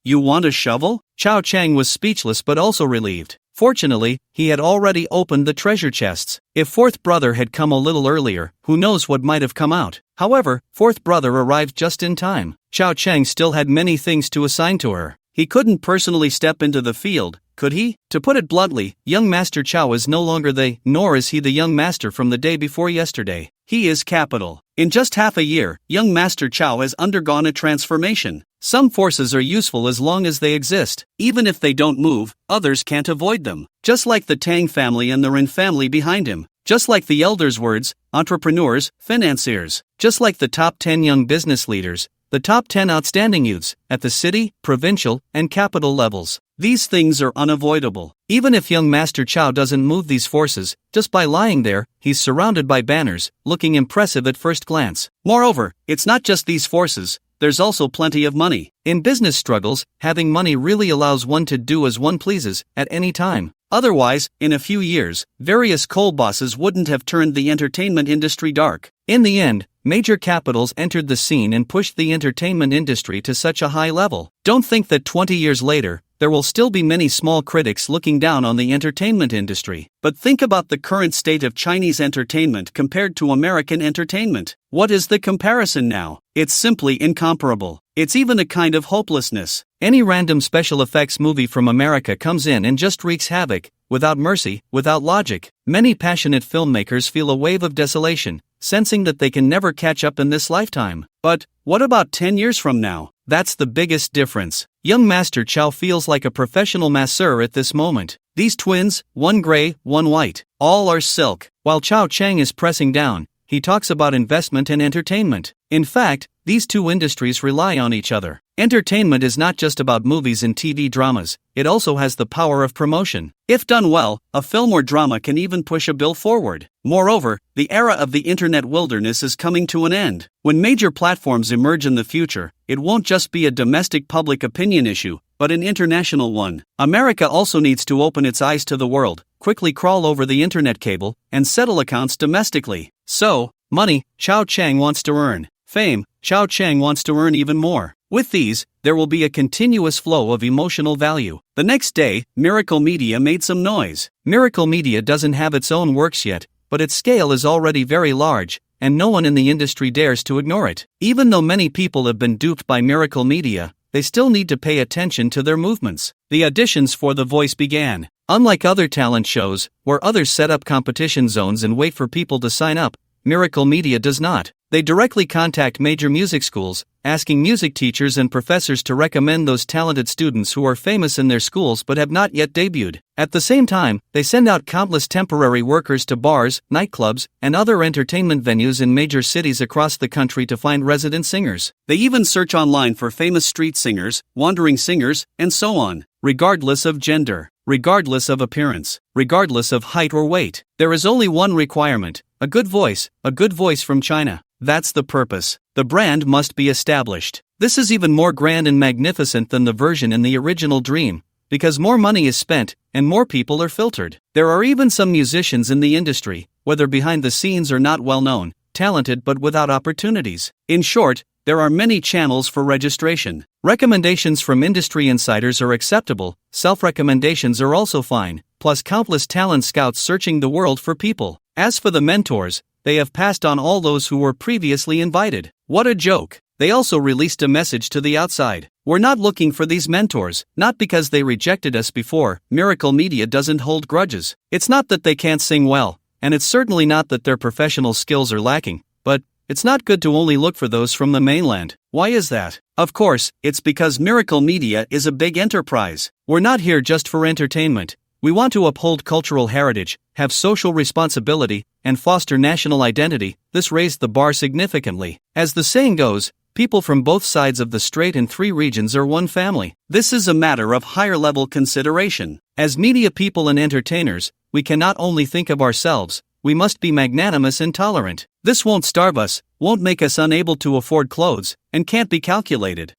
You want a shovel? Chow Chang was speechless but also relieved. Fortunately, he had already opened the treasure chests. If 4th brother had come a little earlier, who knows what might have come out. However, 4th brother arrived just in time. Chow Chang still had many things to assign to her. He couldn't personally step into the field, could he? To put it bluntly, young Master Chow is no longer nor is he the young master from the day before yesterday. He is capital. In just half a year, young Master Chow has undergone a transformation. Some forces are useful as long as they exist. Even if they don't move, others can't avoid them. Just like the Tang family and the Rin family behind him. Just like the elders' words, entrepreneurs, financiers. Just like the top 10 young business leaders, the top 10 outstanding youths, at the city, provincial, and capital levels. These things are unavoidable. Even if young Master Chow doesn't move these forces, just by lying there, he's surrounded by banners, looking impressive at first glance. Moreover, it's not just these forces, there's also plenty of money. In business struggles, having money really allows one to do as one pleases, at any time. Otherwise, in a few years, various coal bosses wouldn't have turned the entertainment industry dark. In the end, major capitals entered the scene and pushed the entertainment industry to such a high level. Don't think that 20 years later, there will still be many small critics looking down on the entertainment industry. But think about the current state of Chinese entertainment compared to American entertainment. What is the comparison now? It's simply incomparable. It's even a kind of hopelessness. Any random special effects movie from America comes in and just wreaks havoc, without mercy, without logic. Many passionate filmmakers feel a wave of desolation, sensing that they can never catch up in this lifetime. But what about 10 years from now? That's the biggest difference. Young Master Chow feels like a professional masseur at this moment. These twins, one gray, one white, all are silk. While Chow Chang is pressing down, he talks about investment and entertainment. In fact, these two industries rely on each other. Entertainment is not just about movies and TV dramas, it also has the power of promotion. If done well, a film or drama can even push a bill forward. Moreover, the era of the internet wilderness is coming to an end. When major platforms emerge in the future, it won't just be a domestic public opinion issue, but an international one. America also needs to open its eyes to the world, quickly crawl over the internet cable, and settle accounts domestically. So, money, Chow Chang wants to earn. fame, Chao Chang wants to earn even more. With these, there will be a continuous flow of emotional value. The next day, Miracle Media made some noise. Miracle Media doesn't have its own works yet, but its scale is already very large, and no one in the industry dares to ignore it. Even though many people have been duped by Miracle Media, they still need to pay attention to their movements. The auditions for The Voice began. Unlike other talent shows, where others set up competition zones and wait for people to sign up, Miracle Media does not. They directly contact major music schools, asking music teachers and professors to recommend those talented students who are famous in their schools but have not yet debuted. At the same time, they send out countless temporary workers to bars, nightclubs, and other entertainment venues in major cities across the country to find resident singers. They even search online for famous street singers, wandering singers, and so on, regardless of gender, regardless of appearance, regardless of height or weight. There is only one requirement: a good voice from China. That's the purpose. The brand must be established. This is even more grand and magnificent than the version in the original dream, because more money is spent, and more people are filtered. There are even some musicians in the industry, whether behind the scenes or not well known, talented but without opportunities. In short, there are many channels for registration. Recommendations from industry insiders are acceptable, self-recommendations are also fine, plus countless talent scouts searching the world for people. As for the mentors, they have passed on all those who were previously invited. What a joke! They also released a message to the outside. We're not looking for these mentors, not because they rejected us before. Miracle Media doesn't hold grudges. It's not that they can't sing well, and it's certainly not that their professional skills are lacking, but it's not good to only look for those from the mainland. Why is that? Of course, it's because Miracle Media is a big enterprise. We're not here just for entertainment. We want to uphold cultural heritage, have social responsibility, and foster national identity. This raised the bar significantly. As the saying goes, people from both sides of the strait in 3 regions are one family. This is a matter of higher-level consideration. As media people and entertainers, we cannot only think of ourselves, we must be magnanimous and tolerant. This won't starve us, won't make us unable to afford clothes, and can't be calculated.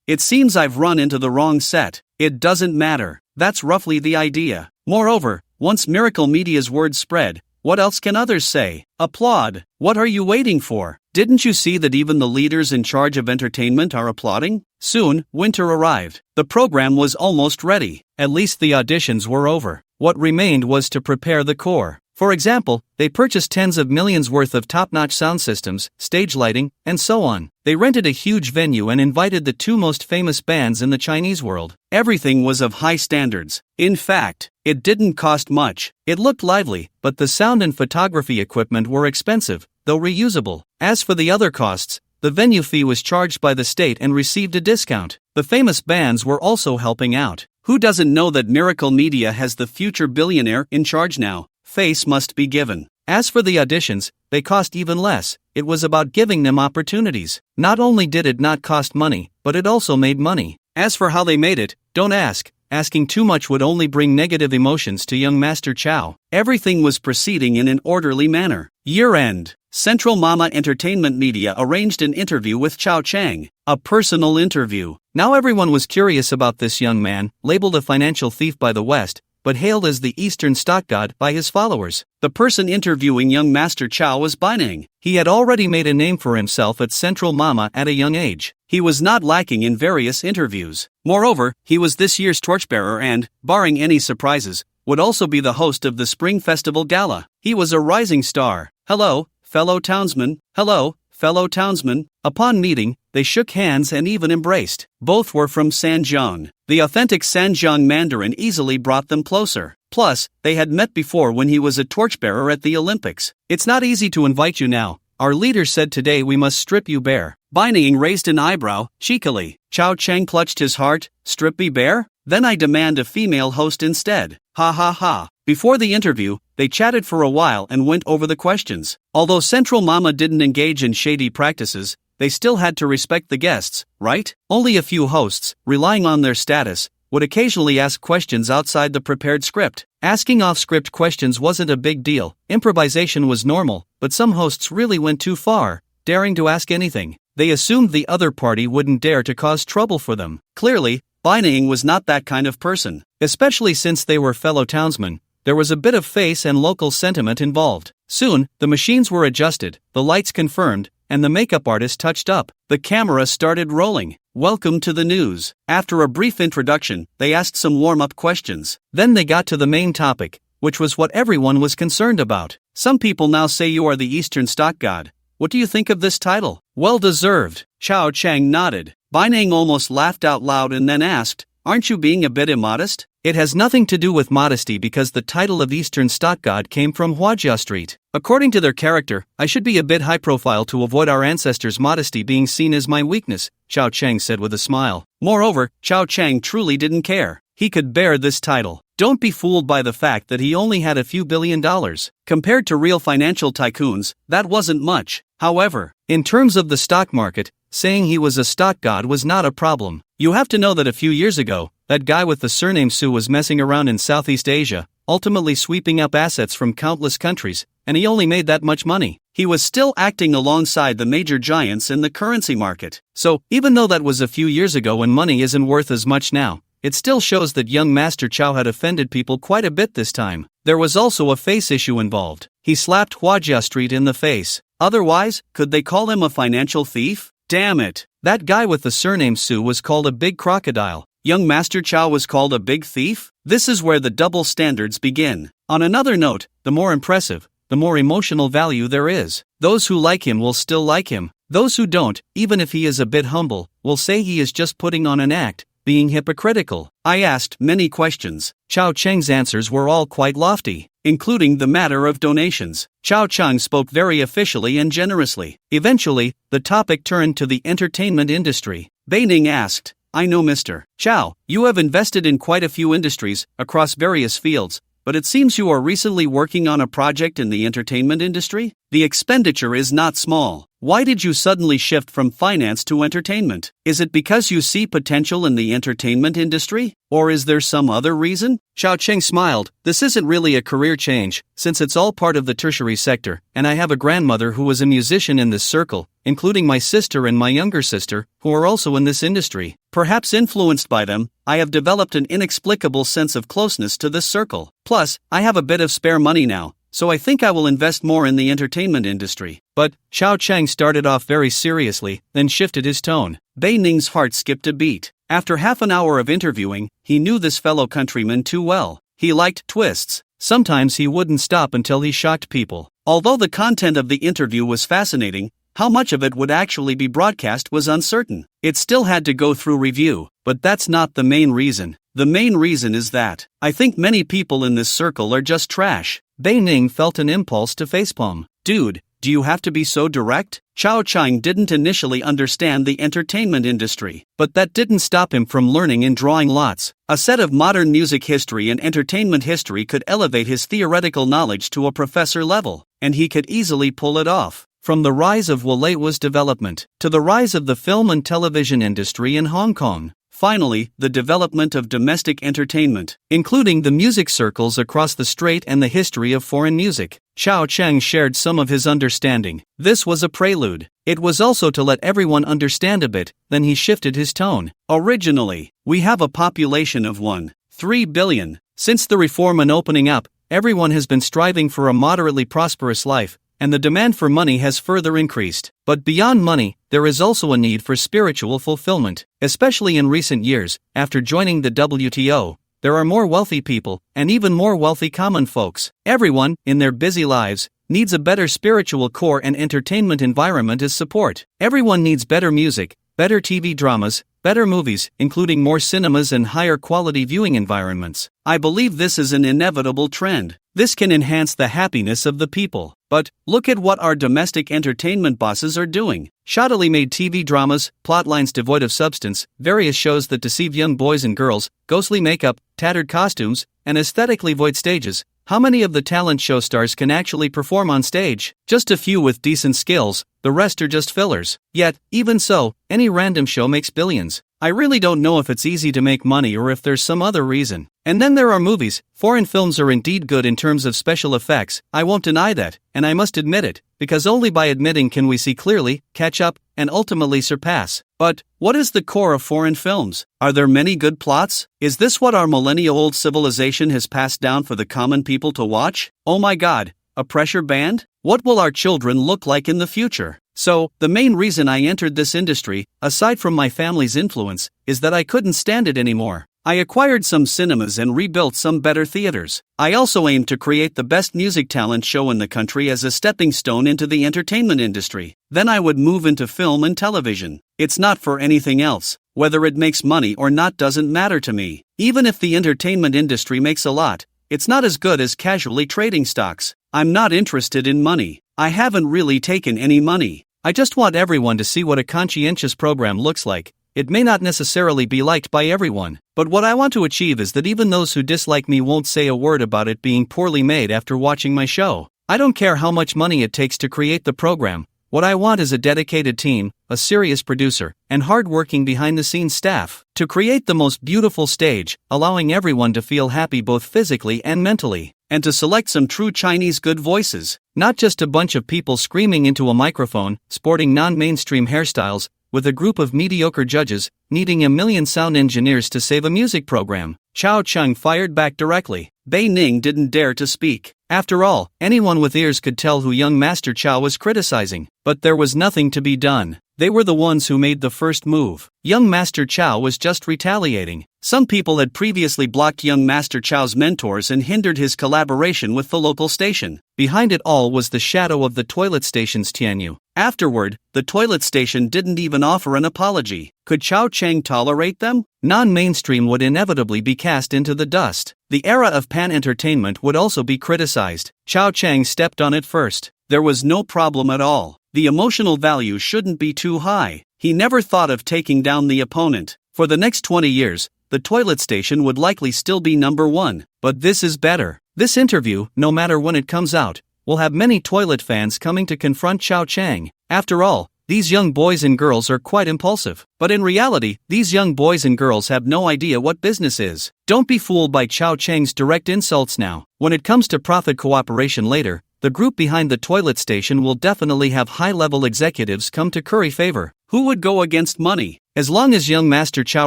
It seems I've run into the wrong set. It doesn't matter. That's roughly the idea. Moreover, once Miracle Media's word spread, what else can others say? Applaud. What are you waiting for? Didn't you see that even the leaders in charge of entertainment are applauding? Soon, winter arrived. The program was almost ready. At least the auditions were over. What remained was to prepare the core. For example, they purchased tens of millions worth of top-notch sound systems, stage lighting, and so on. They rented a huge venue and invited the 2 most famous bands in the Chinese world. Everything was of high standards. In fact, it didn't cost much. It looked lively, but the sound and photography equipment were expensive, though reusable. As for the other costs, the venue fee was charged by the state and received a discount. The famous bands were also helping out. Who doesn't know that Miracle Media has the future billionaire in charge now? Face must be given. As for the auditions, they cost even less. It was about giving them opportunities. Not only did it not cost money, but it also made money. As for how they made it, don't ask. Asking too much would only bring negative emotions to young Master Chow. Everything was proceeding in an orderly manner. Year-end. Central Mama Entertainment Media arranged an interview with Chao Chang. A personal interview. Now everyone was curious about this young man, labeled a financial thief by the West, but hailed as the Eastern stock god by his followers. The person interviewing young Master Chow was Baining. He had already made a name for himself at Central Mama at a young age. He was not lacking in various interviews. Moreover, he was this year's torchbearer and, barring any surprises, would also be the host of the Spring Festival Gala. He was a rising star. Hello, fellow townsmen. Hello, fellow townsmen. Upon meeting, they shook hands and even embraced. Both were from Sanjiang. The authentic Sanjiang Mandarin easily brought them closer. Plus, they had met before when he was a torchbearer at the Olympics. It's not easy to invite you now. Our leader said today we must strip you bare. Baining raised an eyebrow, cheekily. Chao Chang clutched his heart. Strip me bare? Then I demand a female host instead. Ha ha ha. Before the interview, they chatted for a while and went over the questions. Although Central Mama didn't engage in shady practices, they still had to respect the guests, right? Only a few hosts, relying on their status, would occasionally ask questions outside the prepared script. Asking off-script questions wasn't a big deal. Improvisation was normal, but some hosts really went too far, daring to ask anything. They assumed the other party wouldn't dare to cause trouble for them. Clearly, Baining was not that kind of person. Especially since they were fellow townsmen, there was a bit of face and local sentiment involved. Soon, the machines were adjusted, the lights confirmed, and the makeup artist touched up. The camera started rolling. Welcome to the news. After a brief introduction, they asked some warm-up questions. Then they got to the main topic, which was what everyone was concerned about. Some people now say you are the Eastern stock god. What do you think of this title? Well deserved. Chao Chang nodded. Binang almost laughed out loud and then asked, aren't you being a bit immodest? It has nothing to do with modesty because the title of Eastern stock god came from Huajia Street. According to their character, I should be a bit high profile to avoid our ancestors' modesty being seen as my weakness, Chao Chang said with a smile. Moreover, Chao Chang truly didn't care. He could bear this title. Don't be fooled by the fact that he only had a few $1 billion. Compared to real financial tycoons, that wasn't much. However, in terms of the stock market, saying he was a stock god was not a problem. You have to know that a few years ago, that guy with the surname Su was messing around in Southeast Asia, ultimately sweeping up assets from countless countries, and he only made that much money. He was still acting alongside the major giants in the currency market. So, even though that was a few years ago and money isn't worth as much now, it still shows that young Master Chow had offended people quite a bit this time. There was also a face issue involved. He slapped Huajia Street in the face. Otherwise, could they call him a financial thief? Damn it. That guy with the surname Su was called a big crocodile. Young Master Chow was called a big thief? This is where the double standards begin. On another note, the more impressive, the more emotional value there is. Those who like him will still like him. Those who don't, even if he is a bit humble, will say he is just putting on an act, being hypocritical. I asked many questions. Chao Cheng's answers were all quite lofty, including the matter of donations. Chao Cheng spoke very officially and generously. Eventually, the topic turned to the entertainment industry. Beining asked, I know Mr. Chow, you have invested in quite a few industries, across various fields, but it seems you are recently working on a project in the entertainment industry? The expenditure is not small. Why did you suddenly shift from finance to entertainment? Is it because you see potential in the entertainment industry? Or is there some other reason? Xiao Cheng smiled. This isn't really a career change, since it's all part of the tertiary sector, and I have a grandmother who was a musician in this circle, including my sister and my younger sister, who are also in this industry. Perhaps influenced by them, I have developed an inexplicable sense of closeness to this circle. Plus, I have a bit of spare money now, so I think I will invest more in the entertainment industry. But, Xiao Cheng started off very seriously, then shifted his tone. Bei Ning's heart skipped a beat. After half an hour of interviewing, he knew this fellow countryman too well. He liked twists. Sometimes he wouldn't stop until he shocked people. Although the content of the interview was fascinating, how much of it would actually be broadcast was uncertain. It still had to go through review, but that's not the main reason. The main reason is that I think many people in this circle are just trash. Bei Ning felt an impulse to facepalm. Dude, do you have to be so direct? Chao Cheng didn't initially understand the entertainment industry, but that didn't stop him from learning and drawing lots. A set of modern music history and entertainment history could elevate his theoretical knowledge to a professor level, and he could easily pull it off. From the rise of Waleiwa's development, to the rise of the film and television industry in Hong Kong. Finally, the development of domestic entertainment, including the music circles across the strait and the history of foreign music. Xiao Cheng shared some of his understanding. This was a prelude. It was also to let everyone understand a bit, then he shifted his tone. Originally, we have a population of 1.3 billion. Since the reform and opening up, everyone has been striving for a moderately prosperous life, and the demand for money has further increased. But beyond money, there is also a need for spiritual fulfillment. Especially in recent years, after joining the WTO, there are more wealthy people, and even more wealthy common folks. Everyone, in their busy lives, needs a better spiritual core and entertainment environment as support. Everyone needs better music, better TV dramas, better movies, including more cinemas and higher quality viewing environments. I believe this is an inevitable trend. This can enhance the happiness of the people. But, look at what our domestic entertainment bosses are doing. Shoddily made TV dramas, plotlines devoid of substance, various shows that deceive young boys and girls, ghostly makeup, tattered costumes, and aesthetically void stages. How many of the talent show stars can actually perform on stage? Just a few with decent skills, the rest are just fillers. Yet, even so, any random show makes billions. I really don't know if it's easy to make money or if there's some other reason. And then there are movies. Foreign films are indeed good in terms of special effects, I won't deny that, and I must admit it, because only by admitting can we see clearly, catch up, and ultimately surpass. But, what is the core of foreign films? Are there many good plots? Is this what our millennia-old civilization has passed down for the common people to watch? Oh my god, a pressure band? What will our children look like in the future? So, the main reason I entered this industry, aside from my family's influence, is that I couldn't stand it anymore. I acquired some cinemas and rebuilt some better theaters. I also aimed to create the best music talent show in the country as a stepping stone into the entertainment industry. Then I would move into film and television. It's not for anything else. Whether it makes money or not doesn't matter to me. Even if the entertainment industry makes a lot, it's not as good as casually trading stocks. I'm not interested in money. I haven't really taken any money. I just want everyone to see what a conscientious program looks like. It may not necessarily be liked by everyone, but what I want to achieve is that even those who dislike me won't say a word about it being poorly made after watching my show. I don't care how much money it takes to create the program. What I want is a dedicated team, a serious producer, and hard-working behind-the-scenes staff to create the most beautiful stage, allowing everyone to feel happy both physically and mentally, and to select some true Chinese good voices, not just a bunch of people screaming into a microphone, sporting non-mainstream hairstyles, with a group of mediocre judges, needing a million sound engineers to save a music program. Chao Chung fired back directly. Bei Ning didn't dare to speak. After all, anyone with ears could tell who young Master Chao was criticizing. But there was nothing to be done. They were the ones who made the first move. Young Master Chao was just retaliating. Some people had previously blocked young Master Chao's mentors and hindered his collaboration with the local station. Behind it all was the shadow of the toilet station's Tianyu. Afterward, the toilet station didn't even offer an apology. Could Chao Cheng tolerate them? Non-mainstream would inevitably be cast into the dust. The era of pan-entertainment would also be criticized. Chao Cheng stepped on it first. There was no problem at all. The emotional value shouldn't be too high. He never thought of taking down the opponent. For the next 20 years, the toilet station would likely still be number one. But this is better. This interview, no matter when it comes out, will have many toilet fans coming to confront Chao Cheng. After all, these young boys and girls are quite impulsive. But in reality, these young boys and girls have no idea what business is. Don't be fooled by Chao Cheng's direct insults now. When it comes to profit cooperation later, the group behind the toilet station will definitely have high-level executives come to curry favor. Who would go against money? As long as young Master Chao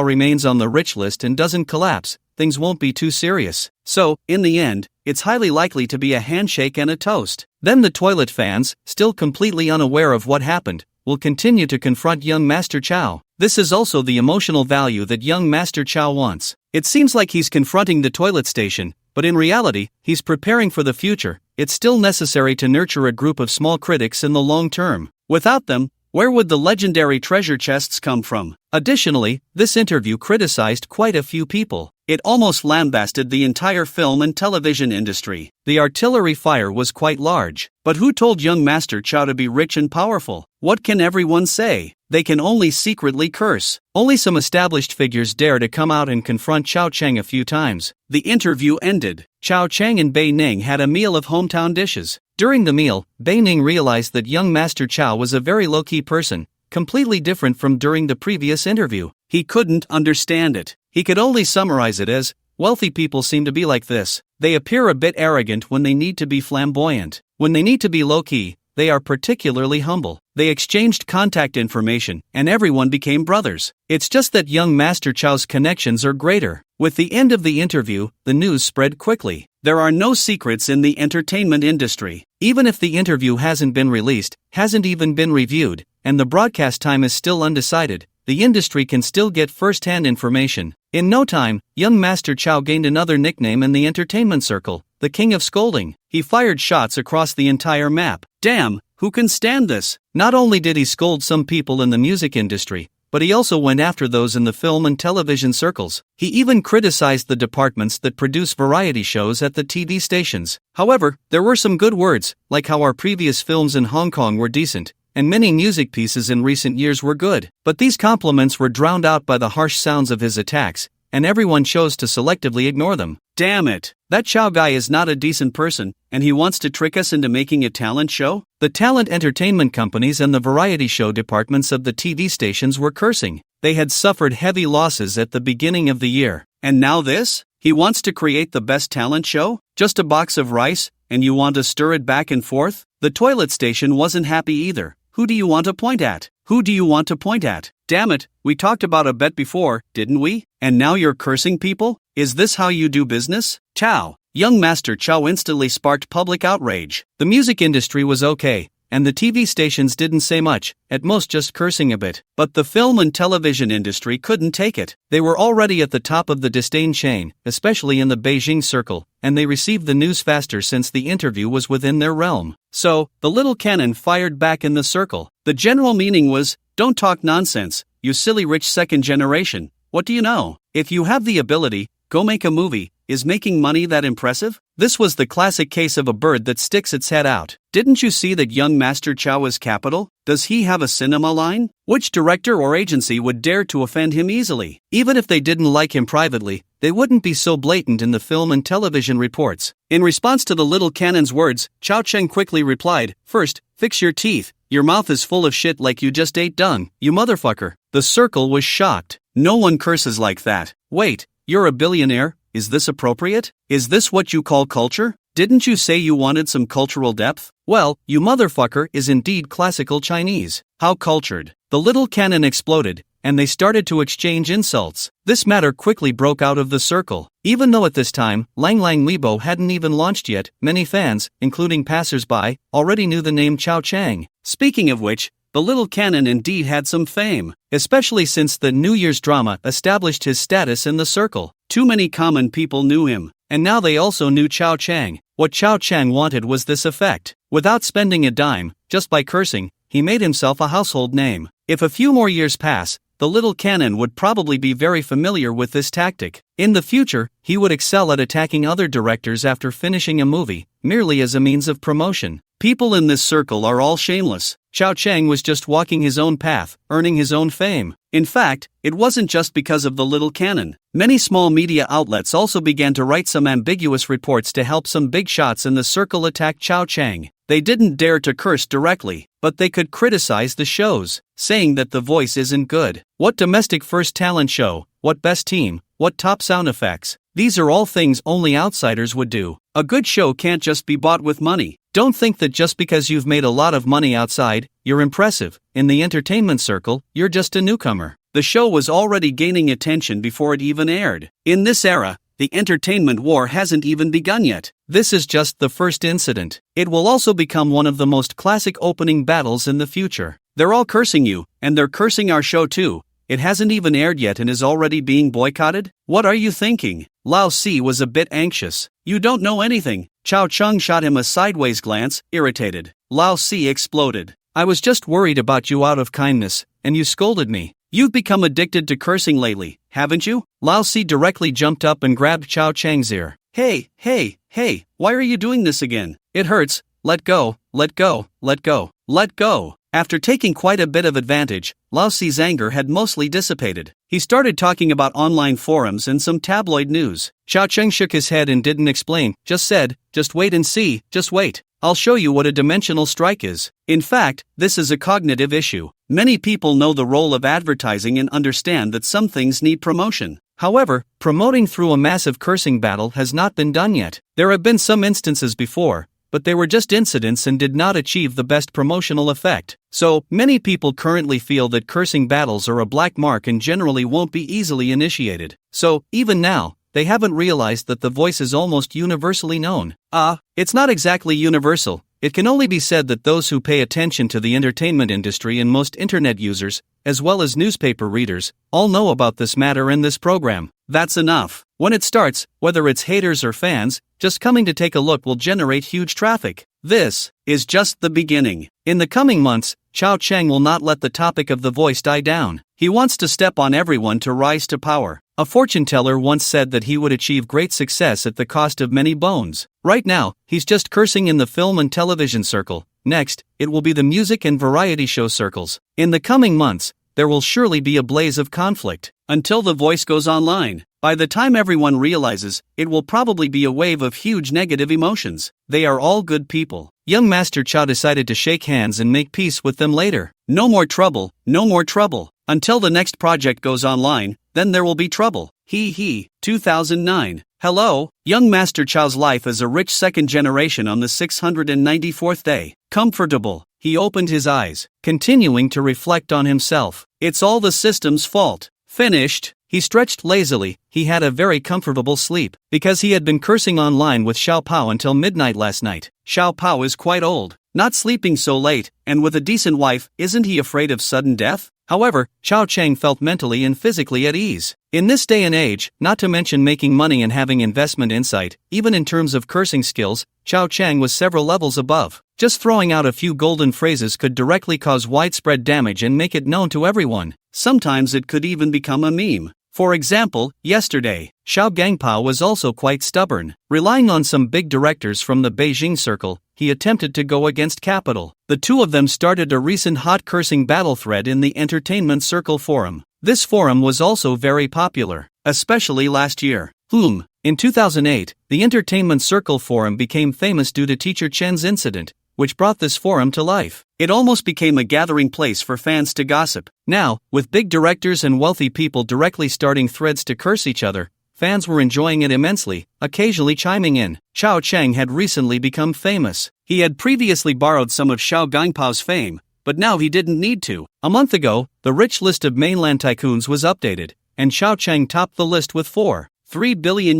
remains on the rich list and doesn't collapse, things won't be too serious. So, in the end, it's highly likely to be a handshake and a toast. Then the toilet fans, still completely unaware of what happened, will continue to confront young Master Chao. This is also the emotional value that young Master Chao wants. It seems like he's confronting the toilet station, but in reality, he's preparing for the future. It's still necessary to nurture a group of small critics in the long term. Without them, where would the legendary treasure chests come from? Additionally, this interview criticized quite a few people. It almost lambasted the entire film and television industry. The artillery fire was quite large. But who told young Master Chao to be rich and powerful? What can everyone say? They can only secretly curse. Only some established figures dare to come out and confront Chao Cheng a few times. The interview ended. Chao Cheng and Bei Ning had a meal of hometown dishes. During the meal, Bei Ning realized that young Master Chao was a very low-key person, completely different from during the previous interview. He couldn't understand it. He could only summarize it as, wealthy people seem to be like this. They appear a bit arrogant when they need to be flamboyant. When they need to be low-key, they are particularly humble. They exchanged contact information, and everyone became brothers. It's just that young Master Chao's connections are greater. With the end of the interview, the news spread quickly. There are no secrets in the entertainment industry. Even if the interview hasn't been released, hasn't even been reviewed, and the broadcast time is still undecided, the industry can still get first-hand information. In no time, young Master Chao gained another nickname in the entertainment circle, the King of Scolding. He fired shots across the entire map. Damn, who can stand this? Not only did he scold some people in the music industry, but he also went after those in the film and television circles. He even criticized the departments that produce variety shows at the TV stations. However, there were some good words, like how our previous films in Hong Kong were decent, and many music pieces in recent years were good. But these compliments were drowned out by the harsh sounds of his attacks, and everyone chose to selectively ignore them. Damn it! That Chao guy is not a decent person, and he wants to trick us into making a talent show? The talent entertainment companies and the variety show departments of the TV stations were cursing. They had suffered heavy losses at the beginning of the year. And now this? He wants to create the best talent show? Just a box of rice, and you want to stir it back and forth? The toilet station wasn't happy either. Who do you want to point at? Who do you want to point at? Damn it, we talked about a bet before, didn't we? And now you're cursing people? Is this how you do business? Chao, young Master Chow instantly sparked public outrage. The music industry was okay, and the TV stations didn't say much, at most just cursing a bit. But the film and television industry couldn't take it. They were already at the top of the disdain chain, especially in the Beijing circle, and they received the news faster since the interview was within their realm. So, the little cannon fired back in the circle. The general meaning was, "Don't talk nonsense, you silly rich second generation. What do you know? If you have the ability, go make a movie. Is making money that impressive?" This was the classic case of a bird that sticks its head out. Didn't you see that young Master Chow is capital? Does he have a cinema line? Which director or agency would dare to offend him easily? Even if they didn't like him privately, they wouldn't be so blatant in the film and television reports. In response to the little cannon's words, Chow Cheng quickly replied, "First, fix your teeth. Your mouth is full of shit like you just ate dung, you motherfucker." The circle was shocked. No one curses like that. Wait, you're a billionaire? Is this appropriate? Is this what you call culture? Didn't you say you wanted some cultural depth? Well, you motherfucker is indeed classical Chinese. How cultured. The little cannon exploded, and they started to exchange insults. This matter quickly broke out of the circle. Even though at this time, Lang Lang Weibo hadn't even launched yet, many fans, including passers-by, already knew the name Chow Chang. Speaking of which, the little cannon indeed had some fame, especially since the New Year's drama established his status in the circle. Too many common people knew him, and now they also knew Chow Chang. What Chow Chang wanted was this effect. Without spending a dime, just by cursing, he made himself a household name. If a few more years pass, the little cannon would probably be very familiar with this tactic. In the future, he would excel at attacking other directors after finishing a movie, merely as a means of promotion. People in this circle are all shameless. Chow Chang was just walking his own path, earning his own fame. In fact, it wasn't just because of the little cannon. Many small media outlets also began to write some ambiguous reports to help some big shots in the circle attack Chow Chang. They didn't dare to curse directly, but they could criticize the shows, saying that the voice isn't good. What domestic first talent show, what best team, what top sound effects. These are all things only outsiders would do. A good show can't just be bought with money. Don't think that just because you've made a lot of money outside, you're impressive. In the entertainment circle, you're just a newcomer. The show was already gaining attention before it even aired. In this era, the entertainment war hasn't even begun yet. This is just the first incident. It will also become one of the most classic opening battles in the future. They're all cursing you, and they're cursing our show too. It hasn't even aired yet and is already being boycotted? What are you thinking? Lao Si was a bit anxious. You don't know anything. Chow Cheng shot him a sideways glance, irritated. Lao Si exploded. I was just worried about you out of kindness, and you scolded me. You've become addicted to cursing lately, haven't you? Lao Si directly jumped up and grabbed Chow Cheng's ear. Hey, why are you doing this again? It hurts. Let go, let go, let go, let go. After taking quite a bit of advantage, Lao Si's anger had mostly dissipated. He started talking about online forums and some tabloid news. Chow Cheng shook his head and didn't explain, just said, just wait and see, just wait. I'll show you what a dimensional strike is. In fact, this is a cognitive issue. Many people know the role of advertising and understand that some things need promotion. However, promoting through a massive cursing battle has not been done yet. There have been some instances before, but they were just incidents and did not achieve the best promotional effect. So, many people currently feel that cursing battles are a black mark and generally won't be easily initiated. So, even now, they haven't realized that the voice is almost universally known. It's not exactly universal. It can only be said that those who pay attention to the entertainment industry and most internet users, as well as newspaper readers, all know about this matter in this program. That's enough. When it starts, whether it's haters or fans, just coming to take a look will generate huge traffic. This is just the beginning. In the coming months, Chow Cheng will not let the topic of the voice die down. He wants to step on everyone to rise to power. A fortune teller once said that he would achieve great success at the cost of many bones. Right now, he's just cursing in the film and television circle. Next, it will be the music and variety show circles. In the coming months, there will surely be a blaze of conflict. Until the voice goes online, by the time everyone realizes, it will probably be a wave of huge negative emotions. They are all good people. Young Master Chow decided to shake hands and make peace with them later. No more trouble, no more trouble. Until the next project goes online, then there will be trouble. 2009. Hello, young Master Chow's life as a rich second generation on the 694th day. Comfortable. He opened his eyes, continuing to reflect on himself. It's all the system's fault. Finished. He stretched lazily, he had a very comfortable sleep, because he had been cursing online with Xiao Pao until midnight last night. Xiao Pao is quite old, not sleeping so late, and with a decent wife, isn't he afraid of sudden death? However, Xiao Chang felt mentally and physically at ease. In this day and age, not to mention making money and having investment insight, even in terms of cursing skills, Xiao Chang was several levels above. Just throwing out a few golden phrases could directly cause widespread damage and make it known to everyone. Sometimes it could even become a meme. For example, yesterday, Xiao Gangpao was also quite stubborn. Relying on some big directors from the Beijing circle, he attempted to go against Capital. The two of them started a recent hot cursing battle thread in the Entertainment Circle forum. This forum was also very popular, especially last year. In 2008, the Entertainment Circle forum became famous due to Teacher Chen's incident, which brought this forum to life. It almost became a gathering place for fans to gossip. Now, with big directors and wealthy people directly starting threads to curse each other, fans were enjoying it immensely, occasionally chiming in. Xiao Chang had recently become famous. He had previously borrowed some of Xiao Gangpao's fame, but now he didn't need to. A month ago, the rich list of mainland tycoons was updated, and Xiao Chang topped the list with $4.3 billion.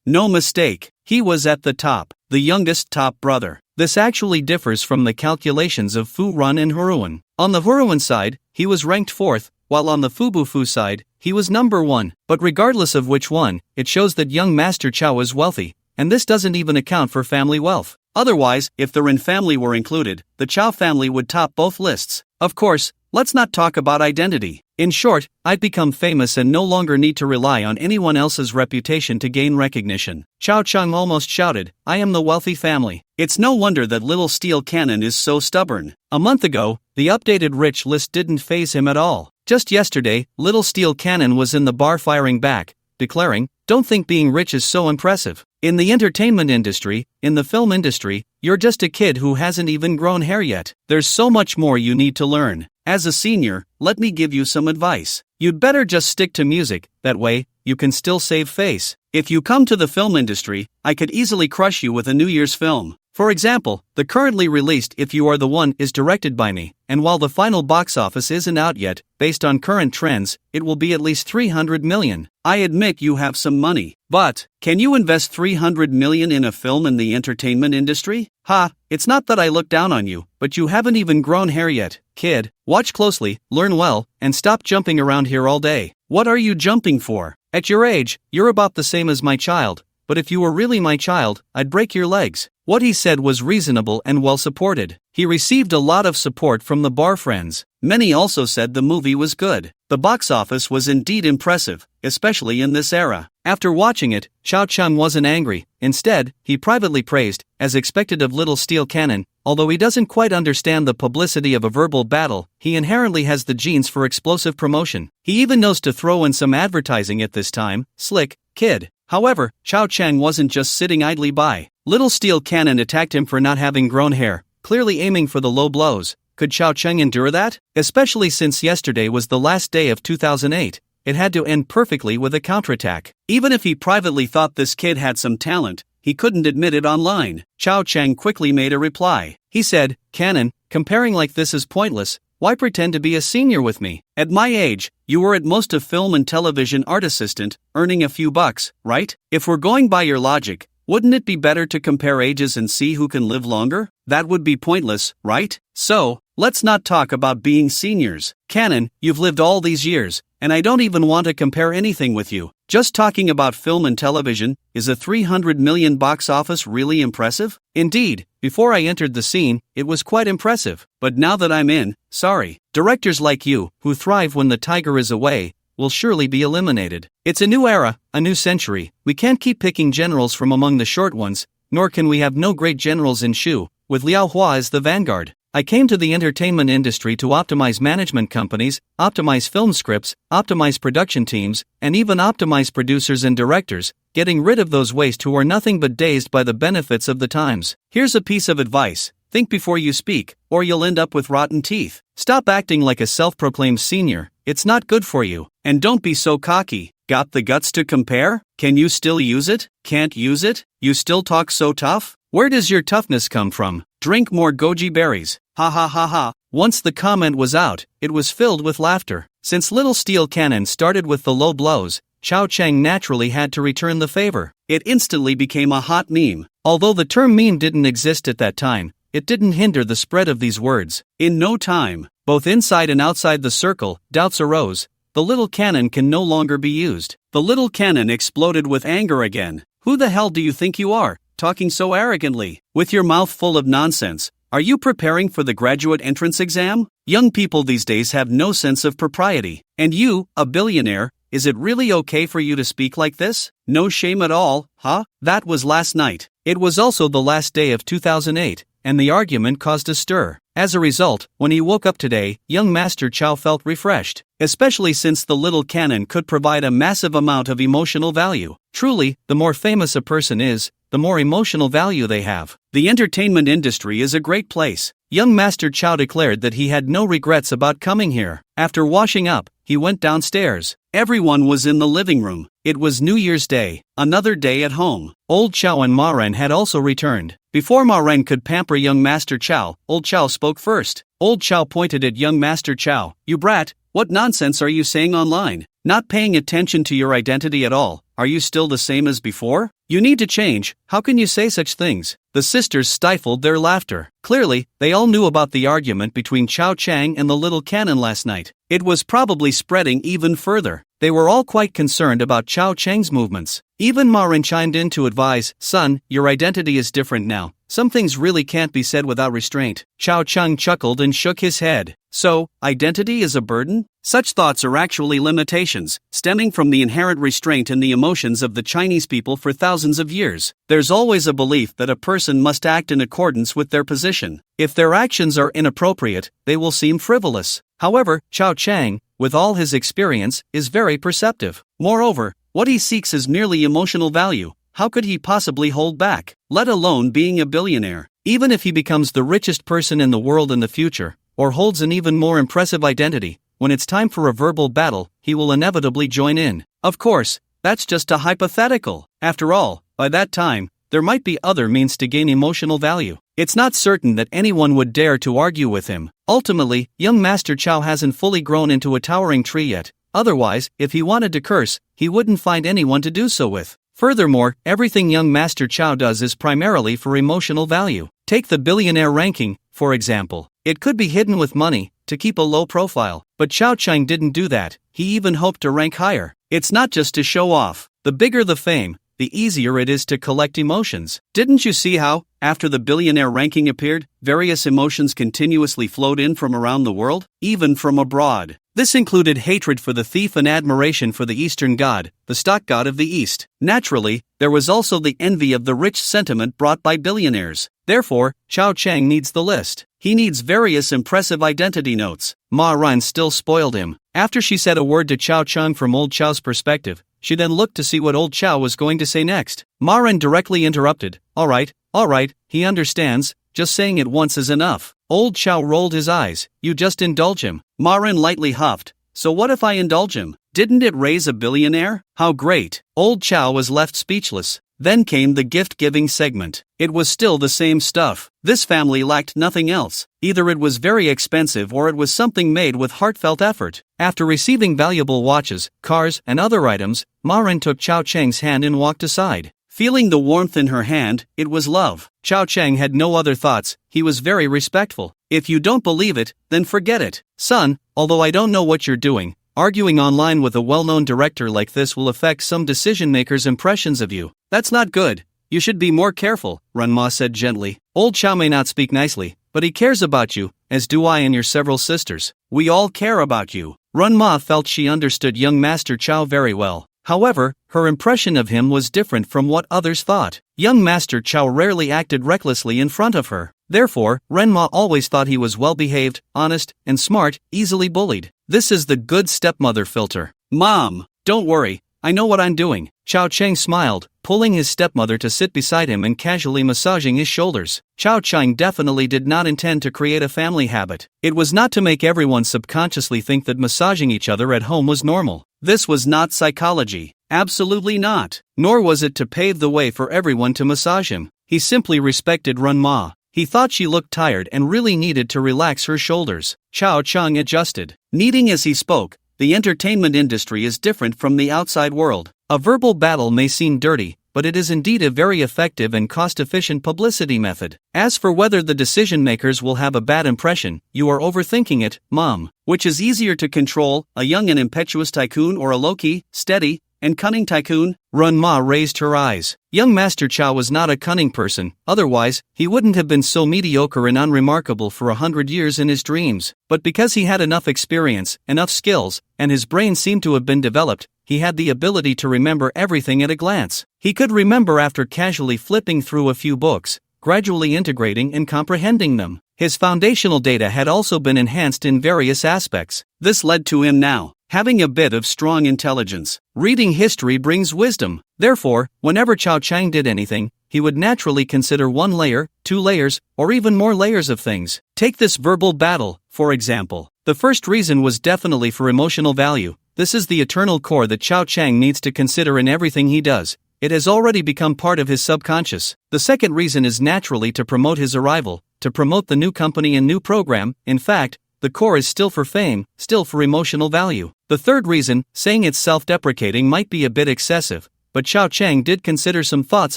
No mistake, he was at the top, the youngest top brother. This actually differs from the calculations of Fu Run and Huruan. On the Huruan side, he was ranked 4th, while on the Fubufu side, he was number 1. But regardless of which one, it shows that young Master Chao is wealthy, and this doesn't even account for family wealth. Otherwise, if the Ren family were included, the Chao family would top both lists. Of course, let's not talk about identity. In short, I'd become famous and no longer need to rely on anyone else's reputation to gain recognition. Xiao Chang almost shouted, "I am the wealthy family." It's no wonder that little steel cannon is so stubborn. A month ago, the updated rich list didn't faze him at all. Just yesterday, little steel cannon was in the bar firing back, declaring, "Don't think being rich is so impressive. In the entertainment industry, in the film industry, you're just a kid who hasn't even grown hair yet. There's so much more you need to learn. As a senior, let me give you some advice. You'd better just stick to music, that way, you can still save face. If you come to the film industry, I could easily crush you with a New Year's film. For example, the currently released If You Are the One is directed by me, and while the final box office isn't out yet, based on current trends, it will be at least 300 million. I admit you have some money, but can you invest 300 million in a film in the entertainment industry? Ha, it's not that I look down on you, but you haven't even grown hair yet, kid. Watch closely, learn well, and stop jumping around here all day. What are you jumping for? At your age, you're about the same as my child, but if you were really my child, I'd break your legs." What he said was reasonable and well supported. He received a lot of support from the bar friends. Many also said the movie was good. The box office was indeed impressive, especially in this era. After watching it, Xiao Chang wasn't angry. Instead, he privately praised, as expected of Little Steel Cannon, although he doesn't quite understand the publicity of a verbal battle, he inherently has the genes for explosive promotion. He even knows to throw in some advertising at this time. Slick kid. However, Xiao Chang wasn't just sitting idly by. Little Steel Cannon attacked him for not having grown hair, clearly aiming for the low blows. Could Xiao Chang endure that? Especially since yesterday was the last day of 2008, it had to end perfectly with a counterattack. Even if he privately thought this kid had some talent, he couldn't admit it online. Xiao Chang quickly made a reply. He said, "Cannon, comparing like this is pointless. Why pretend to be a senior with me? At my age, you were at most a film and television art assistant, earning a few bucks, right? If we're going by your logic, wouldn't it be better to compare ages and see who can live longer? That would be pointless, right? So, let's not talk about being seniors. Cannon, you've lived all these years, and I don't even want to compare anything with you. Just talking about film and television, is a 300 million box office really impressive? Indeed, before I entered the scene, it was quite impressive, but now that I'm in, sorry. Directors like you, who thrive when the tiger is away, will surely be eliminated. It's a new era, a new century. We can't keep picking generals from among the short ones, nor can we have no great generals in Shu, with Liao Hua as the vanguard. I came to the entertainment industry to optimize management companies, optimize film scripts, optimize production teams, and even optimize producers and directors, getting rid of those waste who are nothing but dazed by the benefits of the times. Here's a piece of advice. Think before you speak, or you'll end up with rotten teeth. Stop acting like a self-proclaimed senior, it's not good for you. And don't be so cocky. Got the guts to compare? Can you still use it? Can't use it? You still talk so tough? Where does your toughness come from? Drink more goji berries. Ha ha ha ha. Once the comment was out, it was filled with laughter. Since Little Steel Cannon started with the low blows, Chao Chang naturally had to return the favor. It instantly became a hot meme. Although the term meme didn't exist at that time, it didn't hinder the spread of these words. In no time, both inside and outside the circle, doubts arose. The little cannon can no longer be used. The little cannon exploded with anger again. Who the hell do you think you are, talking so arrogantly, with your mouth full of nonsense? Are you preparing for the graduate entrance exam? Young people these days have no sense of propriety. And you, a billionaire, is it really okay for you to speak like this? No shame at all, huh? That was last night. It was also the last day of 2008, and the argument caused a stir. As a result, when he woke up today, young Master Chow felt refreshed, especially since the little cannon could provide a massive amount of emotional value. Truly, the more famous a person is, the more emotional value they have. The entertainment industry is a great place. Young Master Chow declared that he had no regrets about coming here. After washing up, he went downstairs. Everyone was in the living room. It was New Year's Day, another day at home. Old Chow and Ma Ren had also returned. Before Ma Ren could pamper young Master Chow, Old Chow spoke first. Old Chow pointed at young Master Chow. You brat, what nonsense are you saying online? Not paying attention to your identity at all. Are you still the same as before? You need to change. How can you say such things? The sisters stifled their laughter. Clearly, they all knew about the argument between Chao Chang and the little cannon last night. It was probably spreading even further. They were all quite concerned about Chao Chang's movements. Even Ma Ren chimed in to advise, son, your identity is different now. Some things really can't be said without restraint. Chao Chang chuckled and shook his head. So, identity is a burden? Such thoughts are actually limitations, stemming from the inherent restraint in the emotions of the Chinese people for thousands of years. There's always a belief that a person must act in accordance with their position. If their actions are inappropriate, they will seem frivolous. However, Chao Chang, with all his experience, is very perceptive. Moreover, what he seeks is merely emotional value. How could he possibly hold back, let alone being a billionaire? Even if he becomes the richest person in the world in the future, or holds an even more impressive identity, when it's time for a verbal battle, he will inevitably join in. Of course, that's just a hypothetical. After all, by that time, there might be other means to gain emotional value. It's not certain that anyone would dare to argue with him. Ultimately, young Master Chow hasn't fully grown into a towering tree yet. Otherwise, if he wanted to curse, he wouldn't find anyone to do so with. Furthermore, everything young Master Chow does is primarily for emotional value. Take the billionaire ranking, for example. It could be hidden with money, to keep a low profile, but Chao Chang didn't do that. He even hoped to rank higher. It's not just to show off. The bigger the fame, the easier it is to collect emotions. Didn't you see how, after the billionaire ranking appeared, various emotions continuously flowed in from around the world, even from abroad? This included hatred for the thief and admiration for the Eastern god, the stock god of the East. Naturally, there was also the envy of the rich sentiment brought by billionaires. Therefore, Chao Chang needs the list. He needs various impressive identity notes. Ma Ren still spoiled him. After she said a word to Chao Chang from Old Chow's perspective, she then looked to see what Old Chow was going to say next. Ma Ren directly interrupted. All right, he understands. Just saying it once is enough. Old Chow rolled his eyes. You just indulge him. Ma Ren lightly huffed. So what if I indulge him? Didn't it raise a billionaire? How great. Old Chow was left speechless. Then came the gift-giving segment. It was still the same stuff. This family lacked nothing else. Either it was very expensive or it was something made with heartfelt effort. After receiving valuable watches, cars, and other items, Ma Ren took Chao Chang's hand and walked aside. Feeling the warmth in her hand, it was love. Chao Chang had no other thoughts. He was very respectful. If you don't believe it, then forget it. Son, although I don't know what you're doing, arguing online with a well-known director like this will affect some decision-makers' impressions of you. That's not good. You should be more careful, Ren Ma said gently. Old Chow may not speak nicely, but he cares about you, as do I and your several sisters. We all care about you. Ren Ma felt she understood young Master Chow very well. However, her impression of him was different from what others thought. Young Master Chow rarely acted recklessly in front of her. Therefore, Ren Ma always thought he was well-behaved, honest, and smart, easily bullied. This is the good stepmother filter. Mom, don't worry, I know what I'm doing. Chao Chang smiled, pulling his stepmother to sit beside him and casually massaging his shoulders. Chao Chang definitely did not intend to create a family habit. It was not to make everyone subconsciously think that massaging each other at home was normal. This was not psychology. Absolutely not. Nor was it to pave the way for everyone to massage him. He simply respected Ren Ma. He thought she looked tired and really needed to relax her shoulders. Chao Chang adjusted. Kneading as he spoke, the entertainment industry is different from the outside world. A verbal battle may seem dirty, but it is indeed a very effective and cost-efficient publicity method. As for whether the decision-makers will have a bad impression, you are overthinking it, Mom. Which is easier to control, a young and impetuous tycoon or a low-key, steady, and cunning tycoon? Run-ma raised her eyes. Young Master Chow was not a cunning person, otherwise, he wouldn't have been so mediocre and unremarkable for 100 years in his dreams. But because he had enough experience, enough skills, and his brain seemed to have been developed, he had the ability to remember everything at a glance. He could remember after casually flipping through a few books, gradually integrating and comprehending them. His foundational data had also been enhanced in various aspects. This led to him now having a bit of strong intelligence. Reading history brings wisdom. Therefore, whenever Chow Chang did anything, he would naturally consider 1 layer, 2 layers, or even more layers of things. Take this verbal battle, for example. The first reason was definitely for emotional value. This is the eternal core that Chow Chang needs to consider in everything he does. It has already become part of his subconscious. The second reason is naturally to promote his arrival, to promote the new company and new program. In fact, the core is still for fame, still for emotional value. The third reason, saying it's self-deprecating, might be a bit excessive, but Chow Chang did consider some thoughts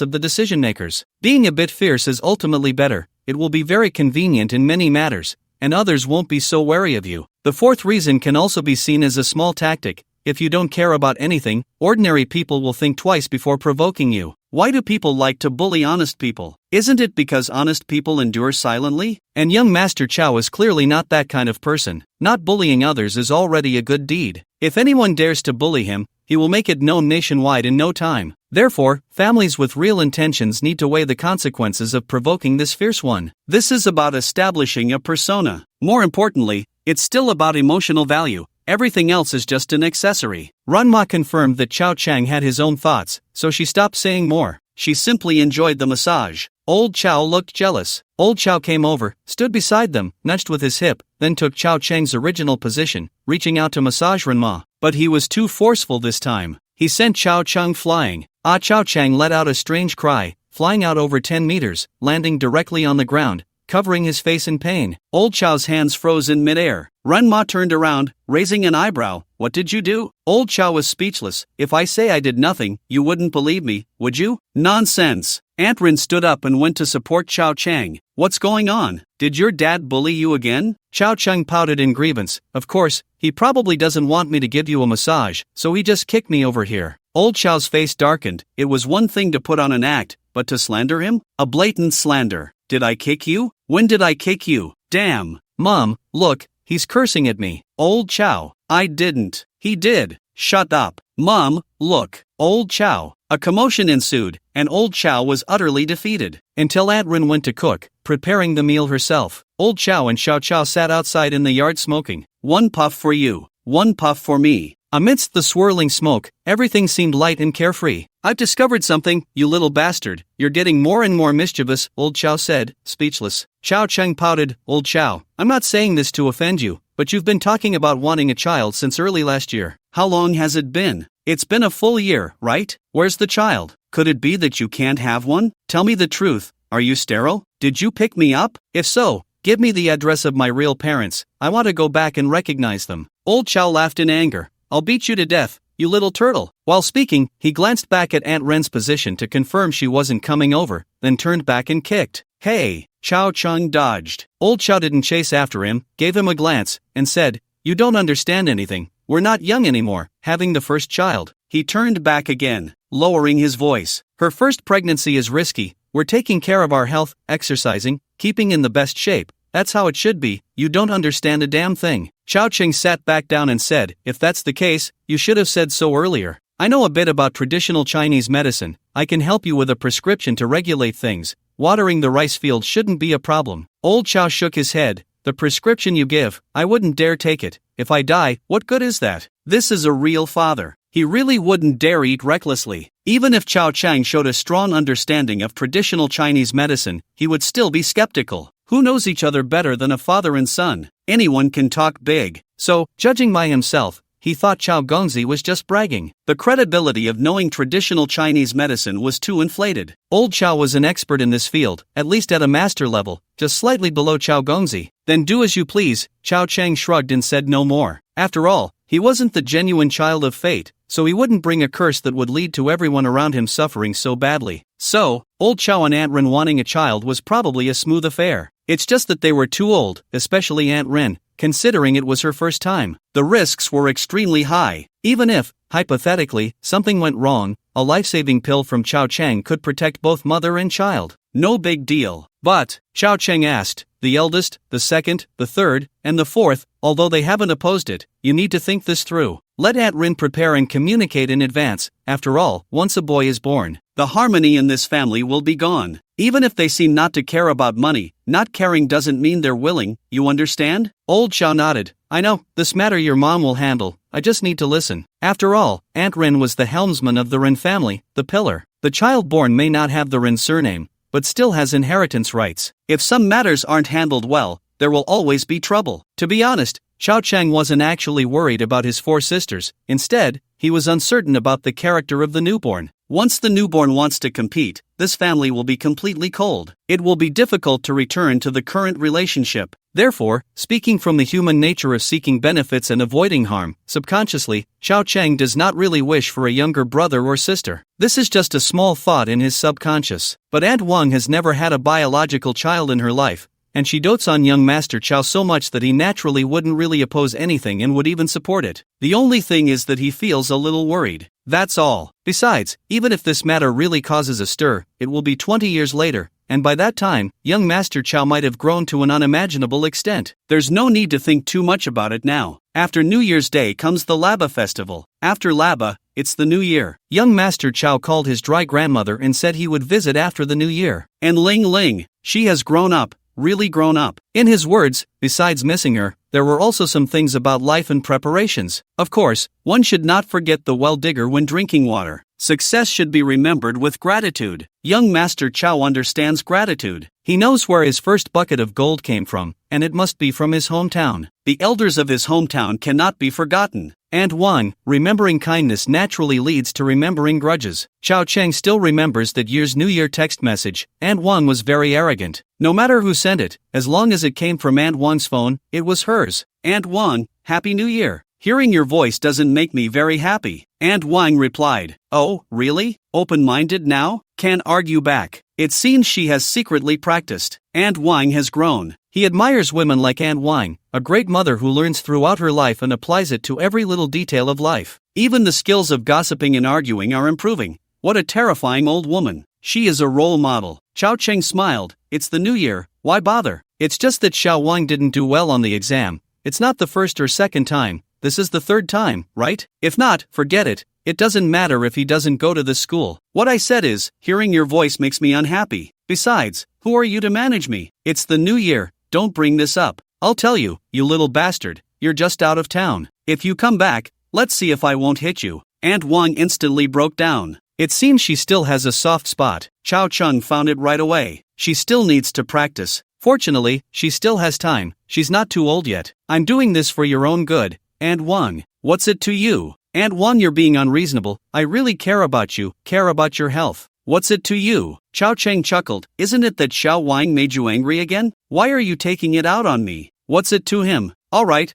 of the decision-makers. Being a bit fierce is ultimately better. It will be very convenient in many matters, and others won't be so wary of you. The fourth reason can also be seen as a small tactic. If you don't care about anything, ordinary people will think twice before provoking you. Why do people like to bully honest people? Isn't it because honest people endure silently? And young Master Chow is clearly not that kind of person. Not bullying others is already a good deed. If anyone dares to bully him, he will make it known nationwide in no time. Therefore, families with real intentions need to weigh the consequences of provoking this fierce one. This is about establishing a persona. More importantly, it's still about emotional value. Everything else is just an accessory. Ranma confirmed that Chow Chang had his own thoughts, so she stopped saying more. She simply enjoyed the massage. Old Chow looked jealous. Old Chow came over, stood beside them, nudged with his hip, then took Chow Chang's original position, reaching out to massage Ranma. But he was too forceful this time. He sent Chow Chang flying. Chow Chang let out a strange cry, flying out over 10 meters, landing directly on the ground, covering his face in pain. Old Chow's hands froze in midair. Ranma turned around, raising an eyebrow. What did you do? Old Chow was speechless. If I say I did nothing, you wouldn't believe me, would you? Nonsense. Aunt Rin stood up and went to support Chow Chang. What's going on? Did your dad bully you again? Chow Chang pouted in grievance. Of course, he probably doesn't want me to give you a massage, so he just kicked me over here. Old Chow's face darkened. It was one thing to put on an act, but to slander him? A blatant slander. Did I kick you? When did I kick you? Damn. Mom, look, he's cursing at me. Old Chow. I didn't. He did. Shut up. Mom, look. Old Chow. A commotion ensued, and Old Chow was utterly defeated. Until Aunt Rin went to cook, preparing the meal herself. Old Chow and Xiao Chow sat outside in the yard smoking. 1 puff for you. 1 puff for me. Amidst the swirling smoke, everything seemed light and carefree. I've discovered something, you little bastard. You're getting more and more mischievous, Old Chow said, speechless. Chow Chang pouted. Old Chow, I'm not saying this to offend you, but you've been talking about wanting a child since early last year. How long has it been? It's been a full year, right? Where's the child? Could it be that you can't have one? Tell me the truth. Are you sterile? Did you pick me up? If so, give me the address of my real parents. I want to go back and recognize them. Old Chow laughed in anger. I'll beat you to death, you little turtle. While speaking, he glanced back at Aunt Ren's position to confirm she wasn't coming over, then turned back and kicked. Hey! Chow Chang dodged. Old Chow didn't chase after him, gave him a glance, and said, You don't understand anything. We're not young anymore, having the first child. He turned back again, lowering his voice. Her first pregnancy is risky. We're taking care of our health, exercising, keeping in the best shape. That's how it should be. You don't understand a damn thing. Chow Chang sat back down and said, If that's the case, you should have said so earlier. I know a bit about traditional Chinese medicine. I can help you with a prescription to regulate things. Watering the rice field shouldn't be a problem. Old Chow shook his head. The prescription you give, I wouldn't dare take it. If I die, what good is that? This is a real father. He really wouldn't dare eat recklessly. Even if Chow Chang showed a strong understanding of traditional Chinese medicine, he would still be skeptical. Who knows each other better than a father and son? Anyone can talk big. So, judging by himself, he thought Chow Gongzi was just bragging. The credibility of knowing traditional Chinese medicine was too inflated. Old Chow was an expert in this field, at least at a master level, just slightly below Chow Gongzi. Then do as you please, Chow Chang shrugged and said no more. After all, He wasn't the genuine child of fate, so he wouldn't bring a curse that would lead to everyone around him suffering so badly. So, old Chow and Aunt Rin wanting a child was probably a smooth affair. It's just that they were too old, especially Aunt Rin, considering it was her first time. The risks were extremely high. Even if, hypothetically, something went wrong, a life-saving pill from Chao Cheng could protect both mother and child. No big deal. But, Chao Cheng asked, the eldest, the second, the third, and the fourth, although they haven't opposed it, you need to think this through. Let Aunt Rin prepare and communicate in advance. After all, once a boy is born, the harmony in this family will be gone. Even if they seem not to care about money, not caring doesn't mean they're willing, you understand? Old Chao nodded. I know, this matter your mom will handle, I just need to listen. After all, Aunt Rin was the helmsman of the Rin family, the pillar. The child born may not have the Rin surname, but still has inheritance rights. If some matters aren't handled well, there will always be trouble. To be honest, Chao Cheng wasn't actually worried about his 4 sisters. Instead, he was uncertain about the character of the newborn. Once the newborn wants to compete, this family will be completely cold. It will be difficult to return to the current relationship. Therefore, speaking from the human nature of seeking benefits and avoiding harm, subconsciously, Chao Cheng does not really wish for a younger brother or sister. This is just a small thought in his subconscious. But Aunt Wang has never had a biological child in her life, and she dotes on young Master Chow so much that he naturally wouldn't really oppose anything and would even support it. The only thing is that he feels a little worried. That's all. Besides, even if this matter really causes a stir, it will be 20 years later, and by that time, young Master Chow might have grown to an unimaginable extent. There's no need to think too much about it now. After New Year's Day comes the Laba festival. After Laba, it's the New Year. Young Master Chow called his dry grandmother and said he would visit after the New Year. And Ling Ling, she has grown up. Really grown up. In his words, besides missing her, there were also some things about life and preparations. Of course, one should not forget the well digger when drinking water. Success should be remembered with gratitude. Young Master Chow understands gratitude. He knows where his first bucket of gold came from, and it must be from his hometown. The elders of his hometown cannot be forgotten. Aunt Wang, remembering kindness naturally leads to remembering grudges. Chao Cheng still remembers that year's New Year text message. Aunt Wang was very arrogant. No matter who sent it, as long as it came from Aunt Wang's phone, it was hers. Aunt Wang, Happy New Year. Hearing your voice doesn't make me very happy. Aunt Wang replied. Oh, really? Open-minded now? Can't argue back. It seems she has secretly practiced. Aunt Wang has grown. He admires women like Aunt Wang, a great mother who learns throughout her life and applies it to every little detail of life. Even the skills of gossiping and arguing are improving. What a terrifying old woman. She is a role model. Chao Cheng smiled. It's the New Year, why bother? It's just that Xiao Wang didn't do well on the exam. It's not the first or second time, this is the third time, right? If not, forget it. It doesn't matter if he doesn't go to this school. What I said is, hearing your voice makes me unhappy. Besides, who are you to manage me? It's the New Year. Don't bring this up. I'll tell you, you little bastard, you're just out of town. If you come back, let's see if I won't hit you. Aunt Wang instantly broke down. It seems she still has a soft spot. Chao Cheng found it right away. She still needs to practice. Fortunately, she still has time. She's not too old yet. I'm doing this for your own good. Aunt Wang, what's it to you? Aunt Wang, you're being unreasonable. I really care about you, care about your health. What's it to you? Chao Cheng chuckled. Isn't it that Xiao Wang made you angry again? Why are you taking it out on me? What's it to him? Alright.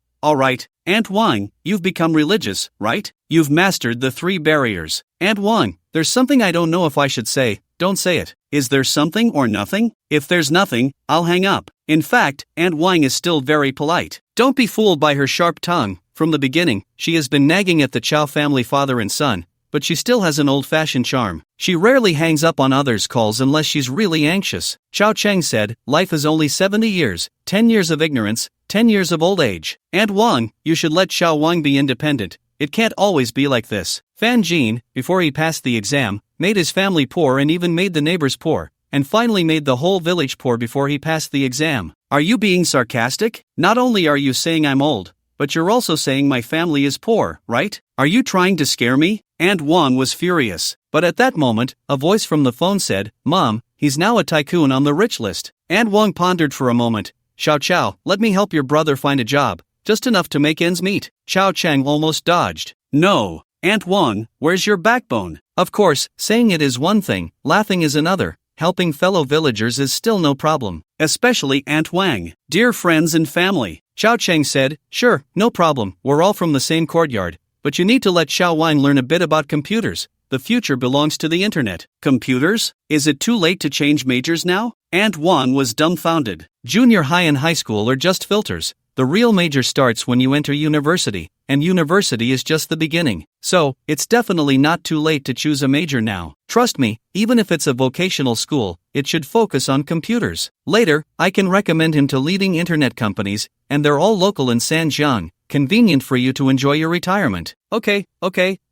Aunt Wang, you've become religious, right? You've mastered the 3 barriers. Aunt Wang, there's something I don't know if I should say. Don't say it. Is there something or nothing? If there's nothing, I'll hang up. In fact, Aunt Wang is still very polite. Don't be fooled by her sharp tongue. From the beginning, she has been nagging at the Chow family father and son, but she still has an old-fashioned charm. She rarely hangs up on others' calls unless she's really anxious. Chao Cheng said, life is only 70 years, 10 years of ignorance, 10 years of old age. Aunt Wang, you should let Xiao Wang be independent. It can't always be like this. Fan Jin, before he passed the exam, made his family poor and even made the neighbors poor, and finally made the whole village poor before he passed the exam. Are you being sarcastic? Not only are you saying I'm old, but you're also saying my family is poor, right? Are you trying to scare me? Aunt Wang was furious. But at that moment, a voice from the phone said, Mom, he's now a tycoon on the rich list. Aunt Wang pondered for a moment. Xiao, let me help your brother find a job. Just enough to make ends meet. Chao Cheng almost dodged. No. Aunt Wang, where's your backbone? Of course, saying it is one thing, laughing is another. helping fellow villagers is still no problem. Especially Aunt Wang. Dear friends and family, Xiao Cheng said, sure, no problem, we're all from the same courtyard, but you need to let Xiao Wang learn a bit about computers. The future belongs to the internet. Computers? Is it too late to change majors now? Aunt Wang was dumbfounded. Junior high and high school are just filters. The real major starts when you enter university, and university is just the beginning. So, it's definitely not too late to choose a major now. Trust me, even if it's a vocational school, it should focus on computers. Later, I can recommend him to leading internet companies, and they're all local in Sanjiang, convenient for you to enjoy your retirement. Okay,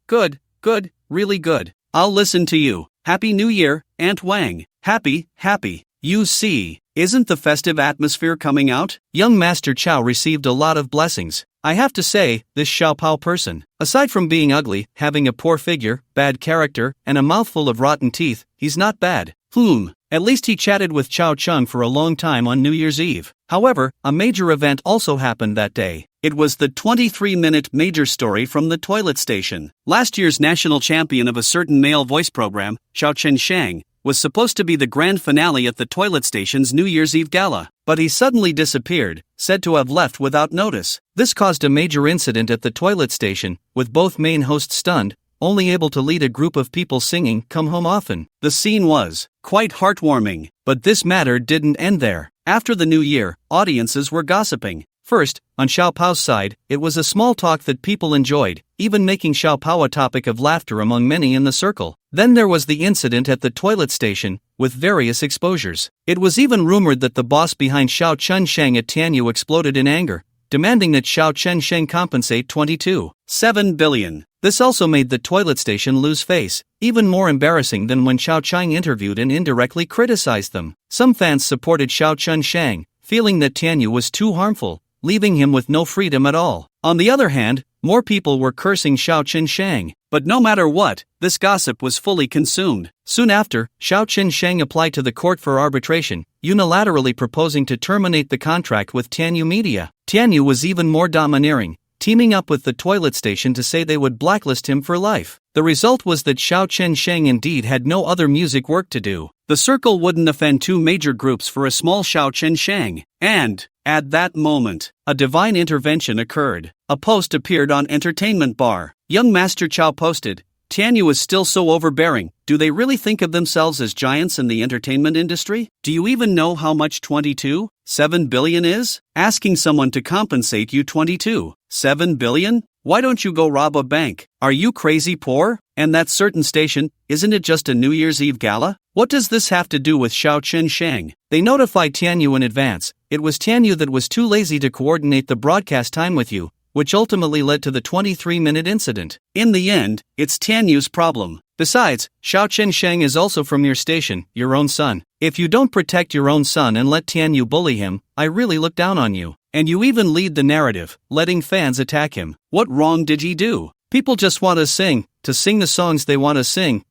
good, really good. I'll listen to you. Happy New Year, Aunt Wang. Happy. You see, isn't the festive atmosphere coming out? Young Master Chow received a lot of blessings. I have to say, this Xiaopao person, aside from being ugly, having a poor figure, bad character, and a mouthful of rotten teeth, he's not bad. At least he chatted with Chao Chung for a long time on New Year's Eve. However, a major event also happened that day. It was the 23-minute major story from the toilet station. Last year's national champion of a certain male voice program, Xiao Chen Shang, was supposed to be the grand finale at the toilet station's New Year's Eve gala, but he suddenly disappeared, said to have left without notice. This caused a major incident at the toilet station, with both main hosts stunned, only able to lead a group of people singing "Come Home Often." The scene was quite heartwarming, but this matter didn't end there. After the new year, audiences were gossiping. First, on Xiaopao's side, it was a small talk that people enjoyed, even making Xiaopao a topic of laughter among many in the circle. Then there was the incident at the toilet station, with various exposures. It was even rumored that the boss behind Xiao Chun Sheng at Tianyu exploded in anger, demanding that Xiao Chen Sheng compensate 22.7 billion. This also made the toilet station lose face, even more embarrassing than when Xiao Chang interviewed and indirectly criticized them. Some fans supported Xiao Chun Sheng, feeling that Tianyu was too harmful, leaving him with no freedom at all. On the other hand, more people were cursing Xiao Chen Sheng. But no matter what, this gossip was fully consumed. Soon after, Xiao Chen Sheng applied to the court for arbitration, unilaterally proposing to terminate the contract with Tianyu Media. Tianyu was even more domineering, teaming up with the toilet station to say they would blacklist him for life. The result was that Xiao Chen Sheng indeed had no other music work to do. The circle wouldn't offend two major groups for a small Xiao Chen Sheng. And, at that moment, a divine intervention occurred. A post appeared on Entertainment Bar. Young Master Chow posted, Tianyu is still so overbearing. Do they really think of themselves as giants in the entertainment industry? Do you even know how much 22.7 billion is? Asking someone to compensate you 22.7 billion? Why don't you go rob a bank? Are you crazy poor? And that certain station, isn't it just a New Year's Eve gala? What does this have to do with Xiao Chen Sheng? They notified Tianyu in advance. It was Tianyu that was too lazy to coordinate the broadcast time with you, which ultimately led to the 23-minute incident. In the end, it's Tianyu's problem. Besides, Xiao Chen Sheng is also from your station, your own son. If you don't protect your own son and let Tianyu bully him, I really look down on you. And you even lead the narrative, letting fans attack him. What wrong did he do? People just want to sing the songs they want to sing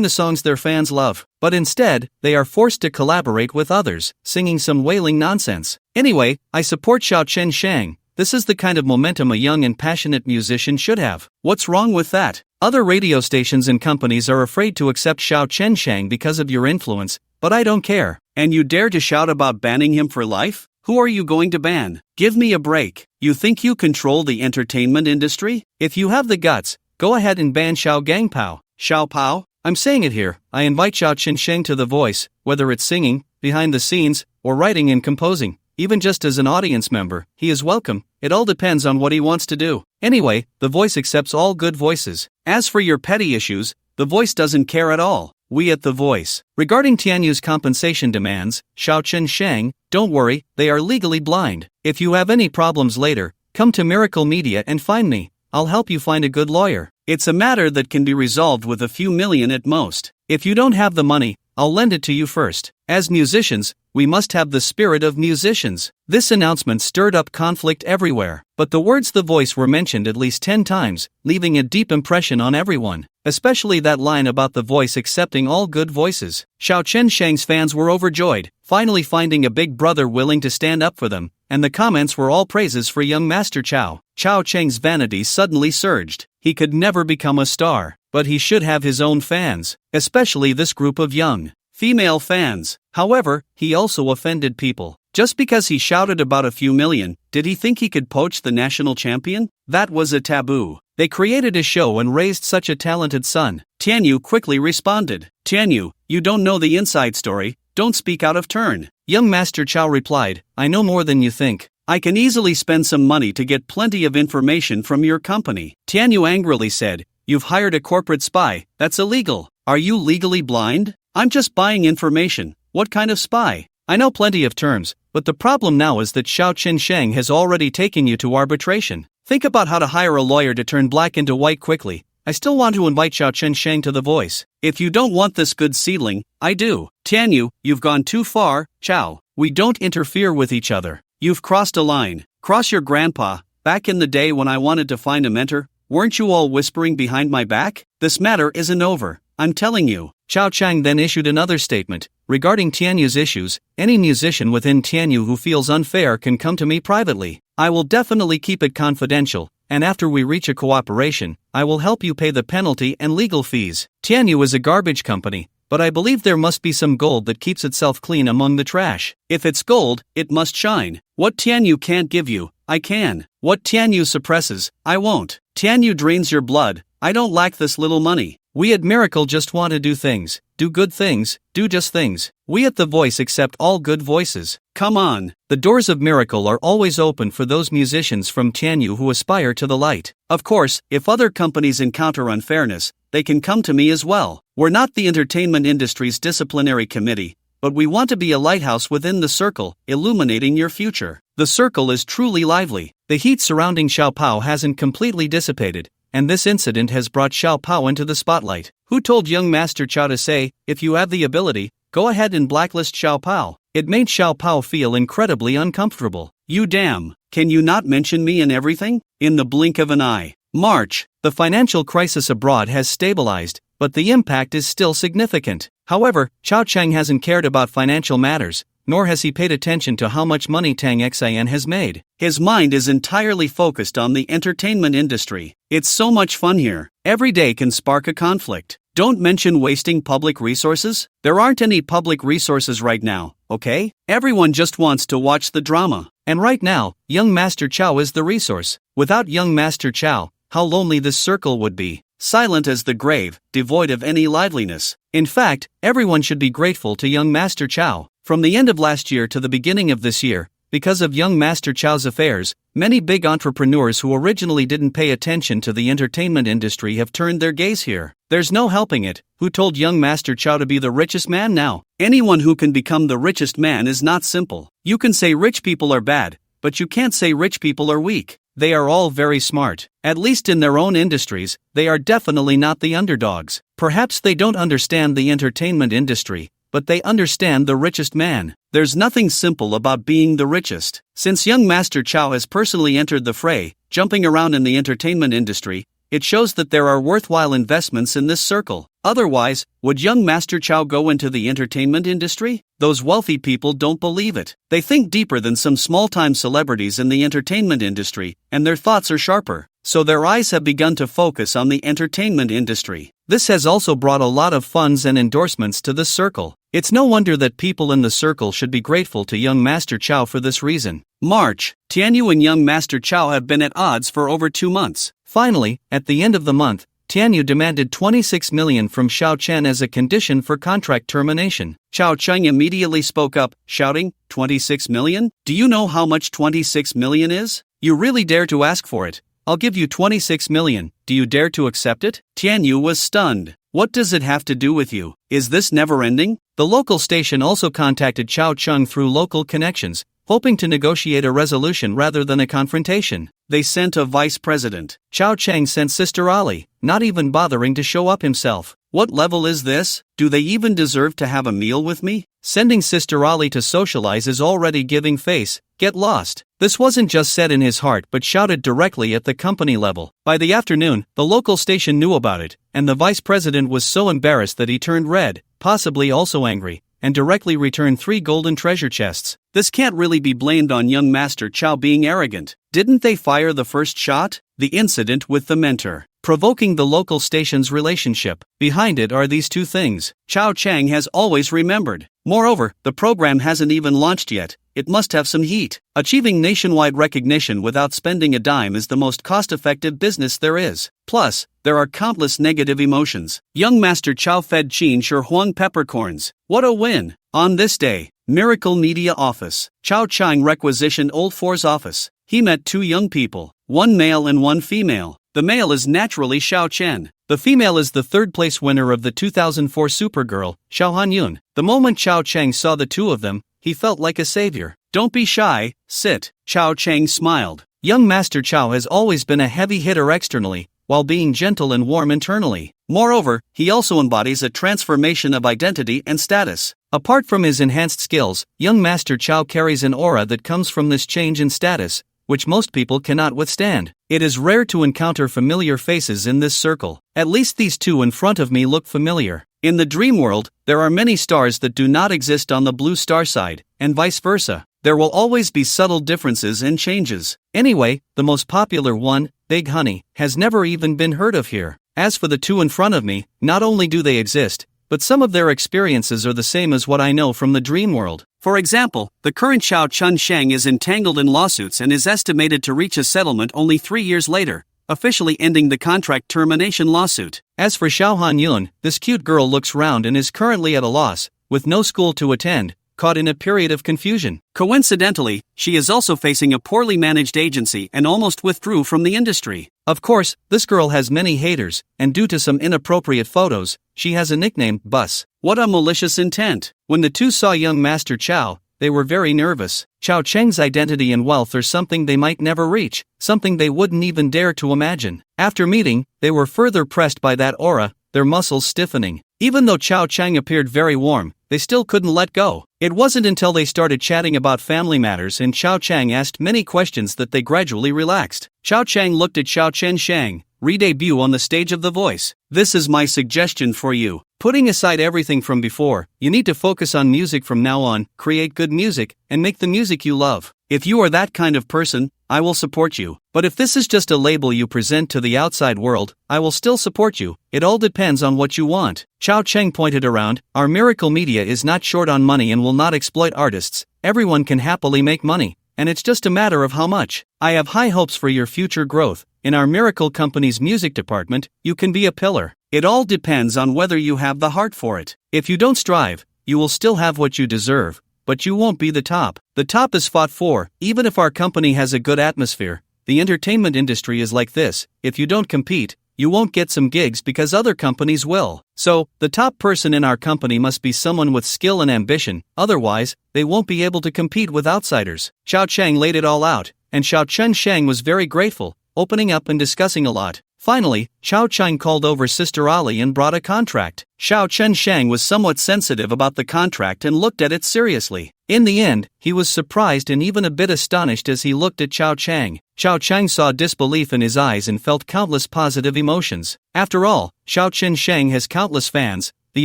the songs their fans love. But instead, they are forced to collaborate with others, singing some wailing nonsense. Anyway, I support Xiao Chen Sheng. This is the kind of momentum a young and passionate musician should have. What's wrong with that? Other radio stations and companies are afraid to accept Xiao Chen Sheng because of your influence, but I don't care. And you dare to shout about banning him for life? Who are you going to ban? Give me a break. You think you control the entertainment industry? If you have the guts, go ahead and ban Xiao Gangpao. Xiao Pao? I'm saying it here. I invite Xiao Chen Sheng to The Voice, whether it's singing, behind the scenes, or writing and composing. Even just as an audience member, he is welcome. It all depends on what he wants to do. Anyway, The Voice accepts all good voices. As for your petty issues, The Voice doesn't care at all. We at The Voice. Regarding Tianyu's compensation demands, Xiao Chen Sheng, don't worry, they are legally blind. If you have any problems later, come to Miracle Media and find me. I'll help you find a good lawyer. It's a matter that can be resolved with a few million at most. If you don't have the money, I'll lend it to you first. As musicians, we must have the spirit of musicians. This announcement stirred up conflict everywhere, but the words The Voice were mentioned at least 10 times, leaving a deep impression on everyone, especially that line about The Voice accepting all good voices. Xiao Chen Sheng's fans were overjoyed, finally finding a big brother willing to stand up for them, and the comments were all praises for young Master Chow. Chao Cheng's vanity suddenly surged. He could never become a star, but he should have his own fans, especially this group of young, female fans. However, he also offended people. Just because he shouted about a few million, did he think he could poach the national champion? That was a taboo. They created a show and raised such a talented son. Tianyu quickly responded. Tianyu, you don't know the inside story, don't speak out of turn. Young Master Chow replied, I know more than you think. I can easily spend some money to get plenty of information from your company. Tianyu angrily said, you've hired a corporate spy, that's illegal. Are you legally blind? I'm just buying information. What kind of spy? I know plenty of terms, but the problem now is that Xiao Qinsheng has already taken you to arbitration. Think about how to hire a lawyer to turn black into white quickly. I still want to invite Xiao Qinsheng to The Voice. If you don't want this good seedling, I do. Tianyu, you've gone too far, Chow. We don't interfere with each other. You've crossed a line. Cross your grandpa. Back in the day when I wanted to find a mentor, weren't you all whispering behind my back? This matter isn't over. I'm telling you. Chao Chang then issued another statement. Regarding Tianyu's issues, any musician within Tianyu who feels unfair can come to me privately. I will definitely keep it confidential, and after we reach a cooperation, I will help you pay the penalty and legal fees. Tianyu is a garbage company, but I believe there must be some gold that keeps itself clean among the trash. If it's gold, it must shine. What Tianyu can't give you, I can. What Tianyu suppresses, I won't. Tianyu drains your blood. I don't lack this little money. We at Miracle just want to do things, do good things, do just things. We at The Voice accept all good voices. Come on. The doors of Miracle are always open for those musicians from Tianyu who aspire to the light. Of course, if other companies encounter unfairness, they can come to me as well. We're not the entertainment industry's disciplinary committee, but we want to be a lighthouse within the circle, illuminating your future. The circle is truly lively. The heat surrounding Xiao Pao hasn't completely dissipated, and this incident has brought Xiao Pao into the spotlight. Who told young Master Chow to say, if you have the ability, go ahead and blacklist Xiao Pao? It made Xiao Pao feel incredibly uncomfortable. You damn, can you not mention me in everything? In the blink of an eye. March. The financial crisis abroad has stabilized, but the impact is still significant. However, Chao Chang hasn't cared about financial matters, nor has he paid attention to how much money Tang Xian has made. His mind is entirely focused on the entertainment industry. It's so much fun here. Every day can spark a conflict. Don't mention wasting public resources. There aren't any public resources right now, okay? Everyone just wants to watch the drama. And right now, young Master Chow is the resource. Without young Master Chow, how lonely this circle would be. Silent as the grave, devoid of any liveliness. In fact, everyone should be grateful to young Master Chow. From the end of last year to the beginning of this year, because of young Master Chow's affairs, many big entrepreneurs who originally didn't pay attention to the entertainment industry have turned their gaze here. There's no helping it. Who told young Master Chow to be the richest man now? Anyone who can become the richest man is not simple. You can say rich people are bad, but you can't say rich people are weak. They are all very smart. At least in their own industries, they are definitely not the underdogs. Perhaps they don't understand the entertainment industry, but they understand the richest man. There's nothing simple about being the richest. Since young Master Chow has personally entered the fray, jumping around in the entertainment industry, it shows that there are worthwhile investments in this circle. Otherwise, would young Master Chow go into the entertainment industry? Those wealthy people don't believe it. They think deeper than some small-time celebrities in the entertainment industry, and their thoughts are sharper. So their eyes have begun to focus on the entertainment industry. This has also brought a lot of funds and endorsements to this circle. It's no wonder that people in the circle should be grateful to young Master Chow for this reason. March. Tianyu and young Master Chow have been at odds for over 2 months. Finally, at the end of the month, Tianyu demanded 26 million from Xiao Chen as a condition for contract termination. Xiao Cheng immediately spoke up, shouting, 26 million? Do you know how much 26 million is? You really dare to ask for it? I'll give you 26 million. Do you dare to accept it? Tianyu was stunned. What does it have to do with you? Is this never ending? The local station also contacted Chao Chung through local connections, hoping to negotiate a resolution rather than a confrontation. They sent a vice president. Chao Cheng sent Sister Ali, not even bothering to show up himself. What level is this? Do they even deserve to have a meal with me? Sending Sister Ali to socialize is already giving face. Get lost. This wasn't just said in his heart but shouted directly at the company level. By the afternoon, the local station knew about it, and the vice president was so embarrassed that he turned red, possibly also angry, and directly returned 3 golden treasure chests. This can't really be blamed on young Master Chow being arrogant. Didn't they fire the first shot? The incident with the mentor. provoking the local station's relationship. Behind it are these two things Chow Chang has always remembered. Moreover, the program hasn't even launched yet. It must have some heat. Achieving nationwide recognition without spending a dime is the most cost-effective business there is. Plus, there are countless negative emotions. Young Master Chow fed Qin Shi Huang peppercorns. What a win! On this day, Miracle Media Office. Chow Chang requisitioned Old Four's office. He met two young people, one male and one female. The male is naturally Xiao Chen. The female is the third-place winner of the 2004 Supergirl, Xiao Hanyun. The moment Chow Chang saw the two of them, he felt like a savior. Don't be shy, sit. Chow Chang smiled. Young Master Chow has always been a heavy hitter externally, while being gentle and warm internally. Moreover, he also embodies a transformation of identity and status. Apart from his enhanced skills, young Master Chow carries an aura that comes from this change in status, which most people cannot withstand. It is rare to encounter familiar faces in this circle. At least these two in front of me look familiar. In the dream world, there are many stars that do not exist on the blue star side, and vice versa. There will always be subtle differences and changes. Anyway, the most popular one, Big Honey, has never even been heard of here. As for the two in front of me, not only do they exist, but some of their experiences are the same as what I know from the dream world. For example, the current Xiao Chun Sheng is entangled in lawsuits and is estimated to reach a settlement only 3 years later, officially ending the contract termination lawsuit. As for Xiao Hanyun, this cute girl looks round and is currently at a loss, with no school to attend, caught in a period of confusion. Coincidentally, she is also facing a poorly managed agency and almost withdrew from the industry. Of course, this girl has many haters, and due to some inappropriate photos, she has a nickname, Bus. What a malicious intent. When the two saw young Master Chow, they were very nervous. Chow Cheng's identity and wealth are something they might never reach, something they wouldn't even dare to imagine. After meeting, they were further pressed by that aura, their muscles stiffening. Even though Chow Chang appeared very warm, they still couldn't let go. It wasn't until they started chatting about family matters and Chow Chang asked many questions that they gradually relaxed. Chow Chang looked at Xiao Chen Shang, re-debut on the stage of The Voice. This is my suggestion for you. Putting aside everything from before, you need to focus on music from now on, create good music, and make the music you love. If you are that kind of person, I will support you. But if this is just a label you present to the outside world, I will still support you. It all depends on what you want. Chow Cheng pointed around. Our Miracle Media is not short on money and will not exploit artists. Everyone can happily make money, and it's just a matter of how much. I have high hopes for your future growth. In our Miracle Company's music department, you can be a pillar. It all depends on whether you have the heart for it. If you don't strive, you will still have what you deserve, but you won't be the top. The top is fought for. Even if our company has a good atmosphere, the entertainment industry is like this. If you don't compete, you won't get some gigs because other companies will. So, the top person in our company must be someone with skill and ambition, otherwise, they won't be able to compete with outsiders. Xiao Chang laid it all out, and Xiao Chen Shang was very grateful, opening up and discussing a lot. Finally, Xiao Chang called over Sister Ali and brought a contract. Xiao Chen Shang was somewhat sensitive about the contract and looked at it seriously. In the end, he was surprised and even a bit astonished as he looked at Xiao Chang. Xiao Chang saw disbelief in his eyes and felt countless positive emotions. After all, Xiao Chen Shang has countless fans. The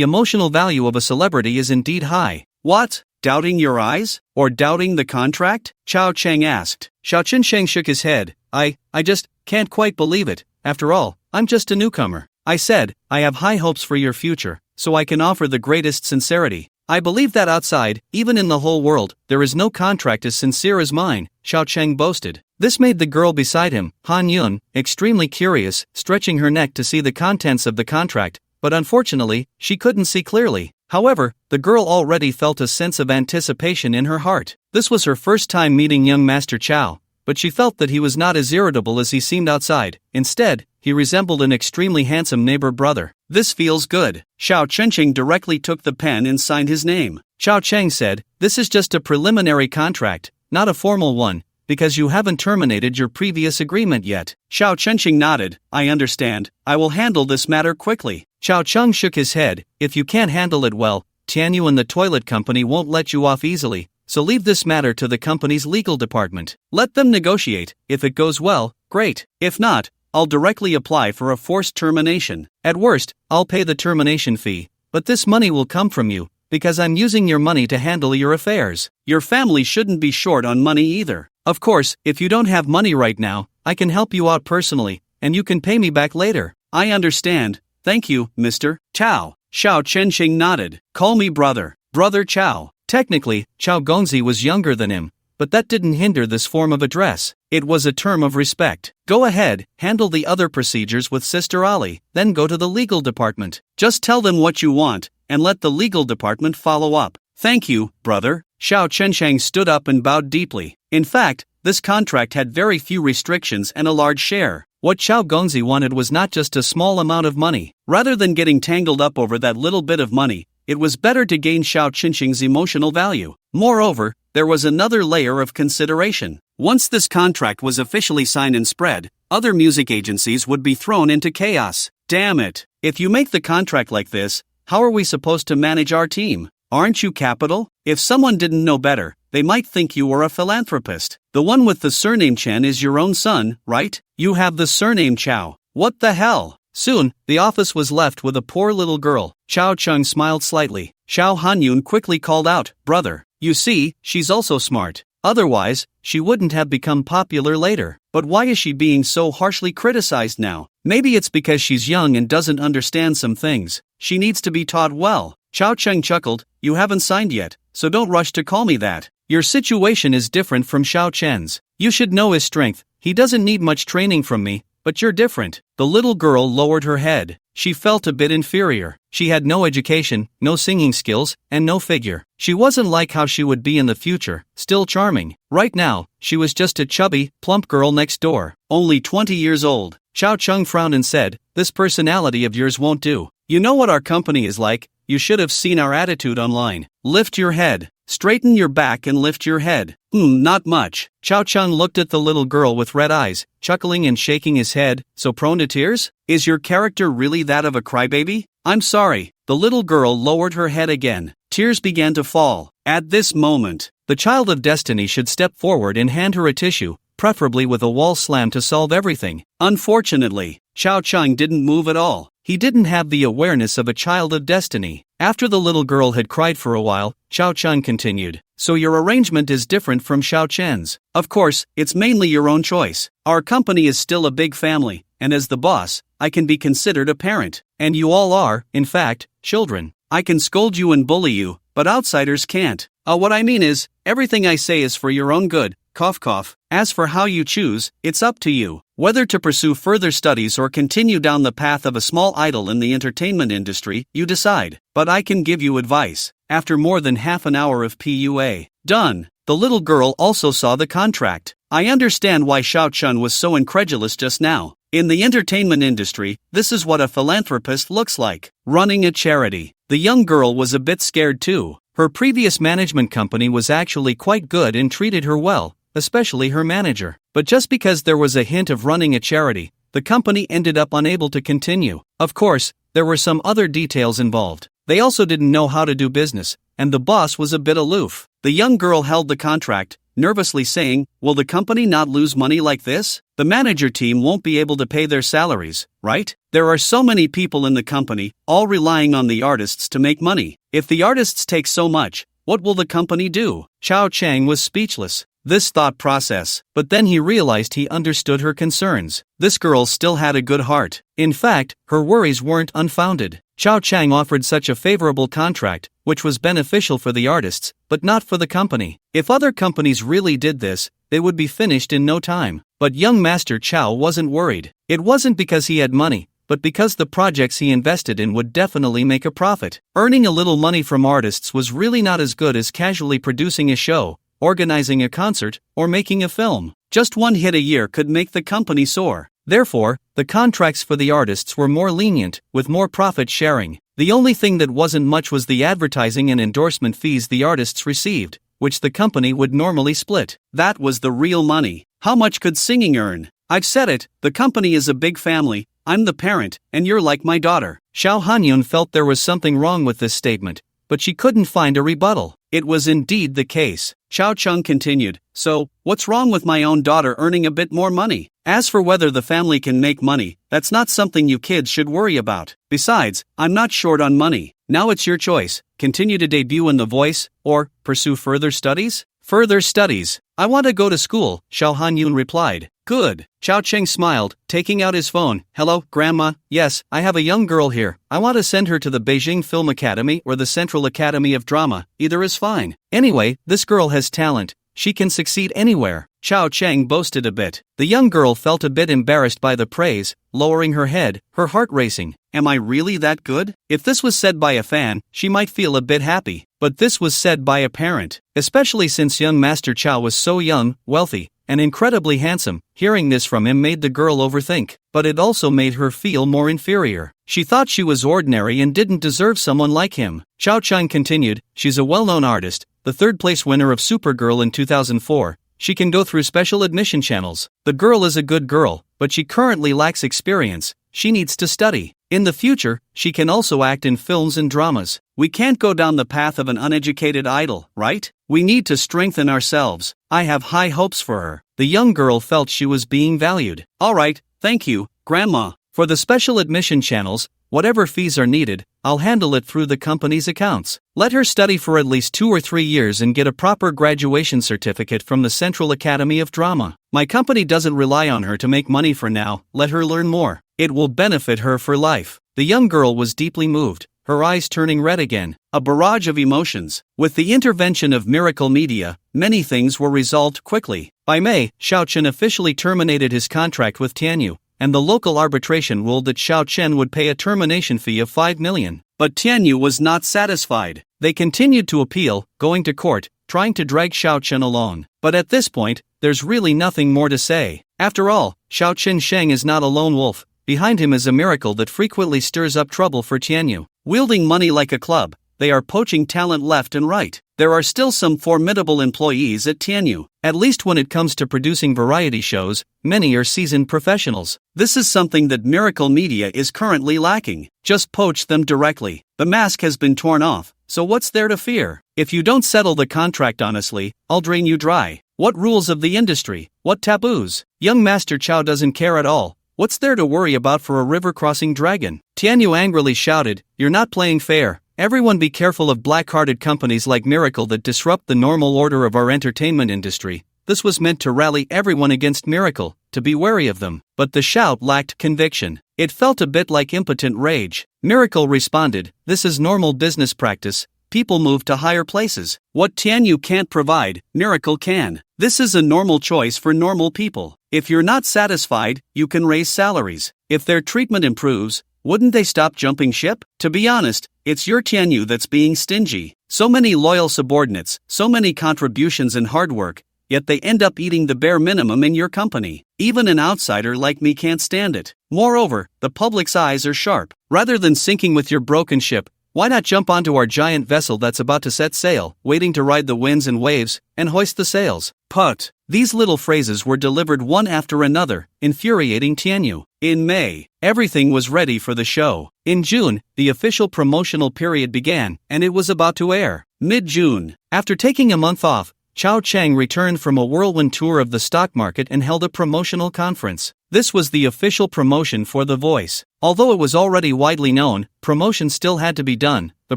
emotional value of a celebrity is indeed high. What? Doubting your eyes? Or doubting the contract? Xiao Chang asked. Xiao Chen Shang shook his head. I just can't quite believe it. After all, I'm just a newcomer. I said, I have high hopes for your future, so I can offer the greatest sincerity. I believe that outside, even in the whole world, there is no contract as sincere as mine, Xiao Cheng boasted. This made the girl beside him, Han Yun, extremely curious, stretching her neck to see the contents of the contract, but unfortunately, she couldn't see clearly. However, the girl already felt a sense of anticipation in her heart. This was her first time meeting young Master Chow, but she felt that he was not as irritable as he seemed outside. Instead, he resembled an extremely handsome neighbor brother. This feels good. Xiao Chenqing directly took the pen and signed his name. Xiao Cheng said, this is just a preliminary contract, not a formal one, because you haven't terminated your previous agreement yet. Xiao Chenqing nodded. I understand. I will handle this matter quickly. Xiao Cheng shook his head. If you can't handle it well, Tianyu and the toilet company won't let you off easily. So leave this matter to the company's legal department. Let them negotiate. If it goes well, great. If not, I'll directly apply for a forced termination. At worst, I'll pay the termination fee, but this money will come from you, because I'm using your money to handle your affairs. Your family shouldn't be short on money either. Of course, if you don't have money right now, I can help you out personally, and you can pay me back later. I understand. Thank you, Mr. Chow. Xiao Chenxing nodded. Call me brother. Brother Chow. Technically, Chow Gongzi was younger than him, but that didn't hinder this form of address. It was a term of respect. Go ahead, handle the other procedures with Sister Ali, then go to the legal department. Just tell them what you want, and let the legal department follow up. Thank you, brother. Xiao Chenshang stood up and bowed deeply. In fact, this contract had very few restrictions and a large share. What Xiao Gongzi wanted was not just a small amount of money. Rather than getting tangled up over that little bit of money, it was better to gain Xiao Chenshang's emotional value. Moreover, there was another layer of consideration. Once this contract was officially signed and spread, other music agencies would be thrown into chaos. Damn it! If you make the contract like this, how are we supposed to manage our team? Aren't you capital? If someone didn't know better, they might think you were a philanthropist. The one with the surname Chen is your own son, right? You have the surname Chow. What the hell? Soon, the office was left with a poor little girl. Chao Chung smiled slightly. Xiao Hanyun quickly called out, brother. You see, she's also smart. Otherwise, she wouldn't have become popular later. But why is she being so harshly criticized now? Maybe it's because she's young and doesn't understand some things. She needs to be taught well. Chao Cheng chuckled, you haven't signed yet, so don't rush to call me that. Your situation is different from Xiao Chen's. You should know his strength. He doesn't need much training from me, but you're different. The little girl lowered her head. She felt a bit inferior. She had no education, no singing skills, and no figure. She wasn't like how she would be in the future, still charming. Right now, she was just a chubby, plump girl next door, only 20 years old. Chao Chung frowned and said, this personality of yours won't do. You know what our company is like. You should have seen our attitude online. Lift your head. Straighten your back and lift your head. Not much. Chao Chung looked at the little girl with red eyes, chuckling and shaking his head. So prone to tears? Is your character really that of a crybaby? I'm sorry. The little girl lowered her head again. Tears began to fall. At this moment, the child of destiny should step forward and hand her a tissue, preferably with a wall slam to solve everything. Unfortunately, Chao Chung didn't move at all. He didn't have the awareness of a child of destiny. After the little girl had cried for a while, Chao Chung continued. So your arrangement is different from Xiao Chen's. Of course, it's mainly your own choice. Our company is still a big family, and as the boss, I can be considered a parent. And you all are, in fact, children. I can scold you and bully you, but outsiders can't. What I mean is, everything I say is for your own good. Cough cough. As for how you choose, it's up to you. Whether to pursue further studies or continue down the path of a small idol in the entertainment industry, you decide. But I can give you advice. After more than half an hour of PUA. Done. The little girl also saw the contract. I understand why Xiao Chun was so incredulous just now. In the entertainment industry, this is what a philanthropist looks like. Running a charity. The young girl was a bit scared too. Her previous management company was actually quite good and treated her well, especially her manager. But just because there was a hint of running a charity, the company ended up unable to continue. Of course, there were some other details involved. They also didn't know how to do business, and the boss was a bit aloof. The young girl held the contract, nervously saying, will the company not lose money like this? The manager team won't be able to pay their salaries, right? There are so many people in the company, all relying on the artists to make money. If the artists take so much, what will the company do? Chao Chang was speechless. This thought process, but then he realized he understood her concerns. This girl still had a good heart. In fact, her worries weren't unfounded. Chao Chang offered such a favorable contract, which was beneficial for the artists, but not for the company. If other companies really did this, they would be finished in no time. But young Master Chao wasn't worried. It wasn't because he had money, but because the projects he invested in would definitely make a profit. Earning a little money from artists was really not as good as casually producing a show, organizing a concert, or making a film. Just one hit a year could make the company soar. Therefore, the contracts for the artists were more lenient, with more profit sharing. The only thing that wasn't much was the advertising and endorsement fees the artists received, which the company would normally split. That was the real money. How much could singing earn? I've said it, the company is a big family, I'm the parent, and you're like my daughter. Xiao Hanyun felt there was something wrong with this statement, but she couldn't find a rebuttal. It was indeed the case. Xiao Chung continued, so, what's wrong with my own daughter earning a bit more money? As for whether the family can make money, that's not something you kids should worry about. Besides, I'm not short on money. Now it's your choice. Continue to debut in The Voice, or pursue further studies? Further studies. I want to go to school, Xiao Hanyun replied. Good. Xiao Cheng smiled, taking out his phone. Hello, Grandma. Yes, I have a young girl here. I want to send her to the Beijing Film Academy or the Central Academy of Drama. Either is fine. Anyway, this girl has talent. She can succeed anywhere. Xiao Cheng boasted a bit. The young girl felt a bit embarrassed by the praise, lowering her head, her heart racing. Am I really that good? If this was said by a fan, she might feel a bit happy. But this was said by a parent, especially since young Master Chow was so young, wealthy, and incredibly handsome. Hearing this from him made the girl overthink, but it also made her feel more inferior. She thought she was ordinary and didn't deserve someone like him. Xiao Cheng continued, she's a well-known artist, the third-place winner of Supergirl in 2004. She can go through special admission channels. The girl is a good girl, but she currently lacks experience. She needs to study. In the future, she can also act in films and dramas. We can't go down the path of an uneducated idol, right? We need to strengthen ourselves. I have high hopes for her. The young girl felt she was being valued. Alright, thank you, Grandma. For the special admission channels, whatever fees are needed, I'll handle it through the company's accounts. Let her study for at least 2 or 3 years and get a proper graduation certificate from the Central Academy of Drama. My company doesn't rely on her to make money for now. Let her learn more. It will benefit her for life. The young girl was deeply moved, her eyes turning red again. A barrage of emotions. With the intervention of Miracle Media, many things were resolved quickly. By May, Xiao Chen officially terminated his contract with Tianyu, and the local arbitration ruled that Xiao Chen would pay a termination fee of 5 million. But Tianyu was not satisfied. They continued to appeal, going to court, trying to drag Xiao Chen along. But at this point, there's really nothing more to say. After all, Xiao Chen Sheng is not a lone wolf. Behind him is a miracle that frequently stirs up trouble for Tianyu. Wielding money like a club, they are poaching talent left and right. There are still some formidable employees at Tianyu. At least when it comes to producing variety shows, many are seasoned professionals. This is something that Miracle Media is currently lacking. Just poach them directly. The mask has been torn off, so what's there to fear? If you don't settle the contract honestly, I'll drain you dry. What rules of the industry? What taboos? Young Master Chow doesn't care at all. What's there to worry about for a river-crossing dragon? Tianyu angrily shouted, you're not playing fair. Everyone be careful of black-hearted companies like Miracle that disrupt the normal order of our entertainment industry. This was meant to rally everyone against Miracle, to be wary of them. But the shout lacked conviction. It felt a bit like impotent rage. Miracle responded, this is normal business practice. People move to higher places. What Tianyu can't provide, Miracle can. This is a normal choice for normal people. If you're not satisfied, you can raise salaries. If their treatment improves, wouldn't they stop jumping ship? To be honest, it's your Tianyu that's being stingy. So many loyal subordinates, so many contributions and hard work, yet they end up eating the bare minimum in your company. Even an outsider like me can't stand it. Moreover, the public's eyes are sharp. Rather than sinking with your broken ship, why not jump onto our giant vessel that's about to set sail, waiting to ride the winds and waves, and hoist the sails? Put. These little phrases were delivered one after another, infuriating Tianyu. In May, everything was ready for the show. In June, the official promotional period began, and it was about to air. Mid-June, after taking a month off, Xiao Cheng returned from a whirlwind tour of the stock market and held a promotional conference. This was the official promotion for The Voice. Although it was already widely known, promotion still had to be done. The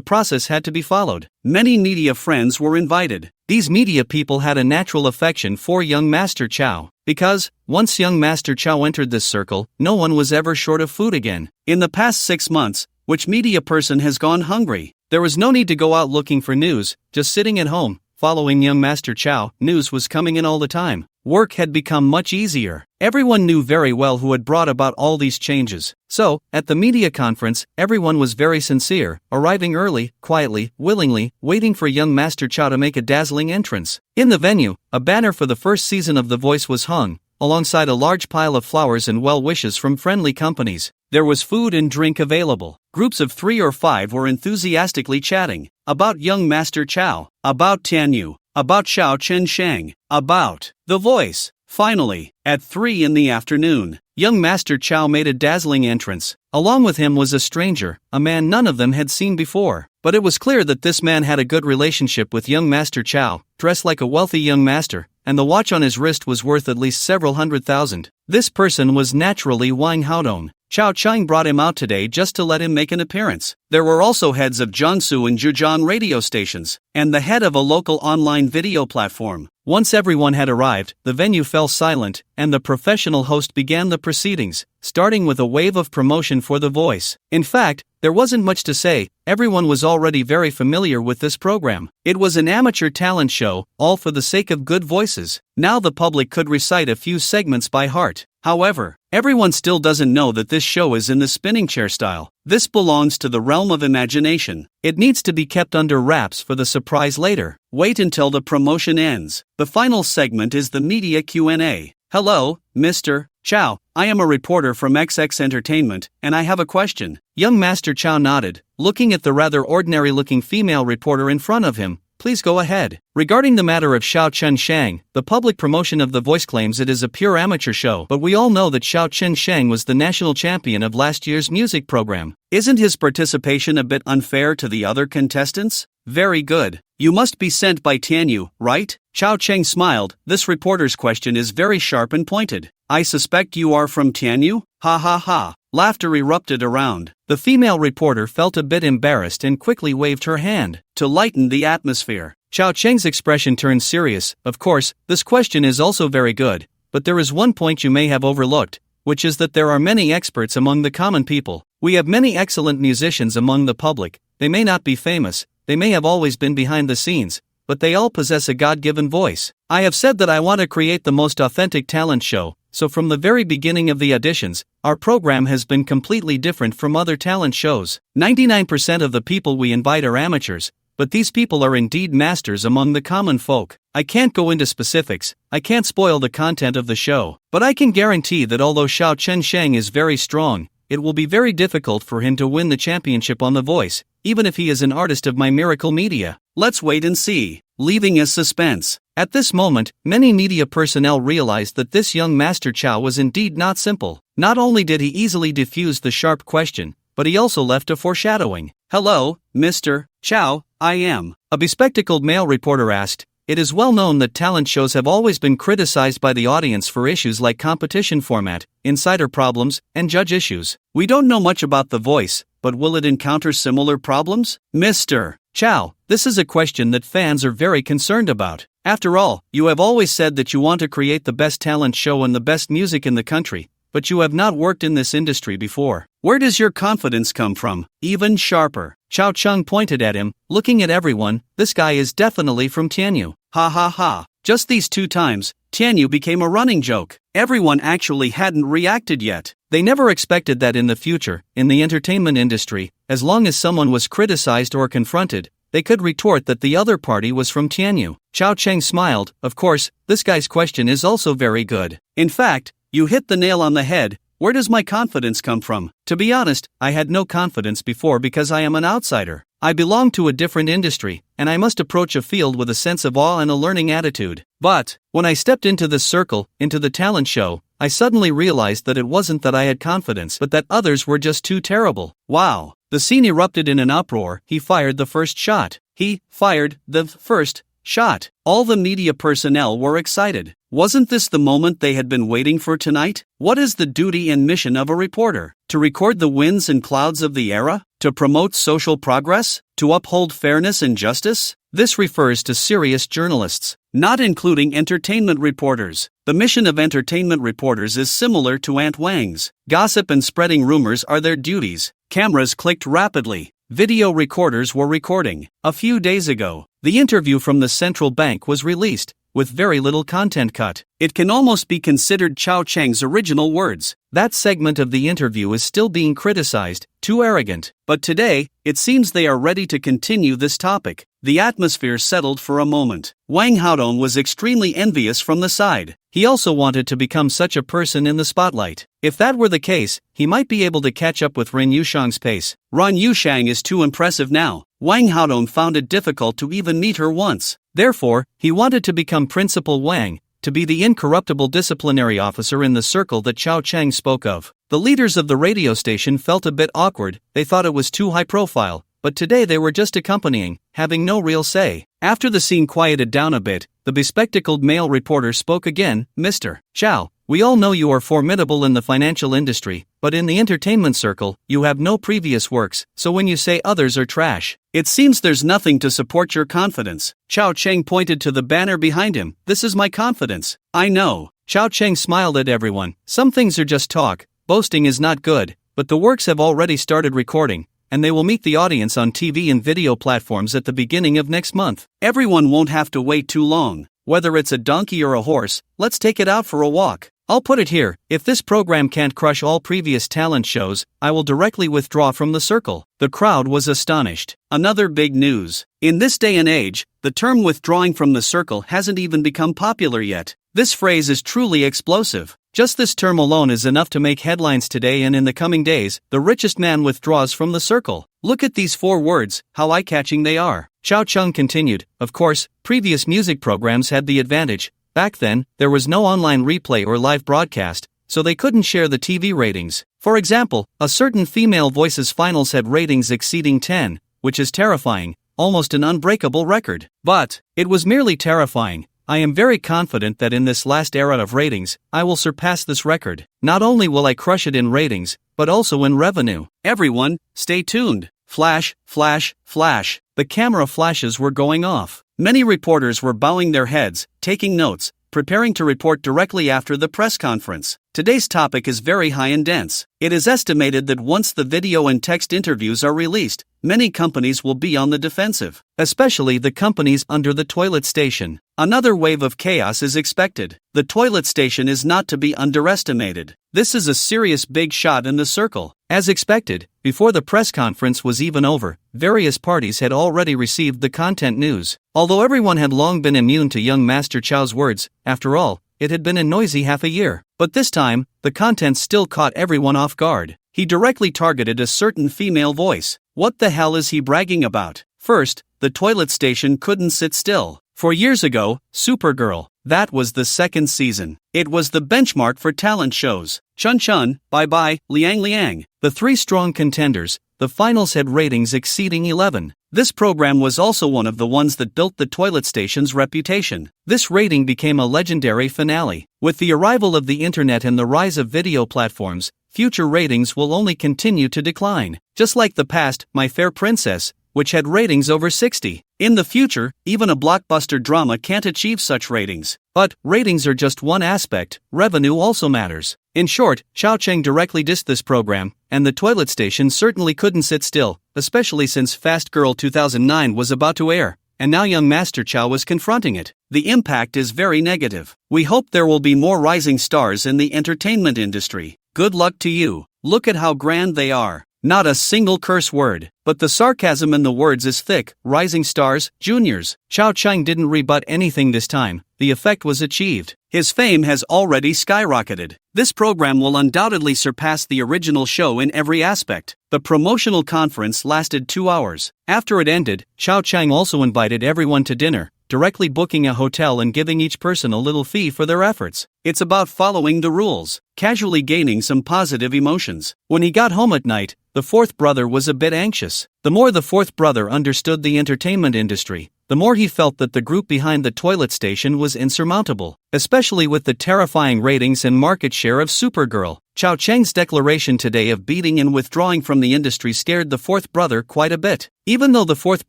process had to be followed. Many media friends were invited. These media people had a natural affection for young Master Chow, because, once young Master Chow entered this circle, no one was ever short of food again. In the past 6 months, which media person has gone hungry? There was no need to go out looking for news, just sitting at home. Following young Master Chow, news was coming in all the time. Work had become much easier. Everyone knew very well who had brought about all these changes. So, at the media conference, everyone was very sincere, arriving early, quietly, willingly, waiting for young Master Chow to make a dazzling entrance. In the venue, a banner for the first season of The Voice was hung, alongside a large pile of flowers and well wishes from friendly companies. There was food and drink available. Groups of 3 or 5 were enthusiastically chatting about young Master Chow, about Tianyu, about Xiao Chen Sheng, about The Voice. Finally, at 3 in the afternoon, young Master Chow made a dazzling entrance. Along with him was a stranger, a man none of them had seen before. But it was clear that this man had a good relationship with young Master Chow, dressed like a wealthy young master, and the watch on his wrist was worth at least several $100,000. This person was naturally Wang Haodong. Chao Chang brought him out today just to let him make an appearance. There were also heads of Jiangsu and Zhejiang radio stations, and the head of a local online video platform. Once everyone had arrived, the venue fell silent, and the professional host began the proceedings, starting with a wave of promotion for The Voice. In fact, there wasn't much to say, everyone was already very familiar with this program. It was an amateur talent show, all for the sake of good voices. Now the public could recite a few segments by heart. However, everyone still doesn't know that this show is in the spinning chair style. This belongs to the realm of imagination. It needs to be kept under wraps for the surprise later. Wait until the promotion ends. The final segment is the media Q&A. Hello, Mr. Chow. I am a reporter from XX Entertainment, and I have a question. Young Master Chow nodded, looking at the rather ordinary-looking female reporter in front of him. Please go ahead. Regarding the matter of Xiao Chen Shang, the public promotion of The Voice claims it is a pure amateur show, but we all know that Xiao Chen Shang was the national champion of last year's music program. Isn't his participation a bit unfair to the other contestants? Very good. You must be sent by Tianyu, right? Xiao Cheng smiled. This reporter's question is very sharp and pointed. I suspect you are from Tianyu? Ha ha ha. Laughter erupted around. The female reporter felt a bit embarrassed and quickly waved her hand to lighten the atmosphere. Xiao Cheng's expression turned serious. Of course, this question is also very good, but there is one point you may have overlooked, which is that there are many experts among the common people. We have many excellent musicians among the public. They may not be famous, they may have always been behind the scenes, but they all possess a God-given voice. I have said that I want to create the most authentic talent show, so from the very beginning of the auditions, our program has been completely different from other talent shows. 99% of the people we invite are amateurs, but these people are indeed masters among the common folk. I can't go into specifics, I can't spoil the content of the show, but I can guarantee that although Xiao Chen Shang is very strong, it will be very difficult for him to win the championship on The Voice, even if he is an artist of my miracle media. Let's wait and see. Leaving us suspense. At this moment, many media personnel realized that this young Master Chow was indeed not simple. Not only did he easily defuse the sharp question, but he also left a foreshadowing. Hello, Mr. Chow, I am. A bespectacled male reporter asked. It is well known that talent shows have always been criticized by the audience for issues like competition format, insider problems, and judge issues. We don't know much about The Voice, but will it encounter similar problems? Mr. Chow, this is a question that fans are very concerned about. After all, you have always said that you want to create the best talent show and the best music in the country, but you have not worked in this industry before. Where does your confidence come from? Even sharper. Xiao Cheng pointed at him, looking at everyone. This guy is definitely from Tianyu. Ha ha ha. Just these 2 times, Tianyu became a running joke. Everyone actually hadn't reacted yet. They never expected that in the future, in the entertainment industry, as long as someone was criticized or confronted, they could retort that the other party was from Tianyu. Xiao Cheng smiled. Of course, this guy's question is also very good. In fact, you hit the nail on the head. Where does my confidence come from? To be honest, I had no confidence before because I am an outsider. I belong to a different industry, and I must approach a field with a sense of awe and a learning attitude. But, when I stepped into this circle, into the talent show, I suddenly realized that it wasn't that I had confidence, but that others were just too terrible. Wow! The scene erupted in an uproar. He fired the first shot. He fired the first shot. All the media personnel were excited. Wasn't this the moment they had been waiting for tonight? What is the duty and mission of a reporter? To record the winds and clouds of the era? To promote social progress? To uphold fairness and justice? This refers to serious journalists, not including entertainment reporters. The mission of entertainment reporters is similar to Aunt Wang's. Gossip and spreading rumors are their duties. Cameras clicked rapidly. Video recorders were recording. A few days ago, the interview from the central bank was released, with very little content cut. It can almost be considered Xiao Cheng's original words. That segment of the interview is still being criticized, too arrogant. But today, it seems they are ready to continue this topic. The atmosphere settled for a moment. Wang Haodong was extremely envious from the side. He also wanted to become such a person in the spotlight. If that were the case, he might be able to catch up with Ren Yushang's pace. Ren Yushang is too impressive now. Wang Haodong found it difficult to even meet her once. Therefore, he wanted to become Principal Wang, to be the incorruptible disciplinary officer in the circle that Xiao Cheng spoke of. The leaders of the radio station felt a bit awkward. They thought it was too high profile, but today they were just accompanying, having no real say. After the scene quieted down a bit, the bespectacled male reporter spoke again. Mr. Xiao, We all know you are formidable in the financial industry, but in the entertainment circle, you have no previous works, so when you say others are trash, it seems there's nothing to support your confidence. Chao Cheng pointed to the banner behind him. This is my confidence. I know. Chao Cheng smiled at everyone. Some things are just talk, boasting is not good, but the works have already started recording, and they will meet the audience on TV and video platforms at the beginning of next month. Everyone won't have to wait too long. Whether it's a donkey or a horse, let's take it out for a walk. I'll put it here, if this program can't crush all previous talent shows, I will directly withdraw from the circle. The crowd was astonished. Another big news. In this day and age, the term withdrawing from the circle hasn't even become popular yet. This phrase is truly explosive. Just this term alone is enough to make headlines today and in the coming days. The richest man withdraws from the circle. Look at these 4 words, how eye-catching they are. Chao Cheng continued, of course, previous music programs had the advantage. Back then, there was no online replay or live broadcast, so they couldn't share the TV ratings. For example, a certain female voice's finals had ratings exceeding 10, which is terrifying, almost an unbreakable record. But it was merely terrifying. I am very confident that in this last era of ratings, I will surpass this record. Not only will I crush it in ratings, but also in revenue. Everyone, stay tuned. Flash, flash, flash. The camera flashes were going off. Many reporters were bowing their heads, taking notes, preparing to report directly after the press conference. Today's topic is very high and dense. It is estimated that once the video and text interviews are released, many companies will be on the defensive, especially the companies under the toilet station. Another wave of chaos is expected. The toilet station is not to be underestimated. This is a serious big shot in the circle. As expected, before the press conference was even over, various parties had already received the content news. Although everyone had long been immune to young Master Chao's words, after all, it had been a noisy half a year. But this time, the content still caught everyone off guard. He directly targeted a certain female voice. What the hell is he bragging about? First, the toilet station couldn't sit still. 4 years ago, Supergirl, that was the 2nd season. It was the benchmark for talent shows. Chun Chun, Bye Bye, Liang Liang. The 3 strong contenders, the finals had ratings exceeding 11. This program was also one of the ones that built the toilet station's reputation. This rating became a legendary finale. With the arrival of the internet and the rise of video platforms, future ratings will only continue to decline. Just like the past, My Fair Princess, which had ratings over 60. In the future, even a blockbuster drama can't achieve such ratings. But ratings are just one aspect, revenue also matters. In short, Chao Cheng directly dissed this program, and the toilet station certainly couldn't sit still, especially since Fast Girl 2009 was about to air, and now young Master Chow was confronting it. The impact is very negative. We hope there will be more rising stars in the entertainment industry. Good luck to you. Look at how grand they are. Not a single curse word, but the sarcasm in the words is thick. Rising stars, juniors. Chao Cheng didn't rebut anything this time. The effect was achieved. His fame has already skyrocketed. This program will undoubtedly surpass the original show in every aspect. The promotional conference lasted 2 hours. After it ended, Chao Cheng also invited everyone to dinner, directly booking a hotel and giving each person a little fee for their efforts. It's about following the rules, casually gaining some positive emotions. When he got home at night, the 4th brother was a bit anxious. The more the 4th brother understood the entertainment industry, the more he felt that the group behind the toilet station was insurmountable, especially with the terrifying ratings and market share of Supergirl. Chao Cheng's declaration today of beating and withdrawing from the industry scared the 4th brother quite a bit. Even though the 4th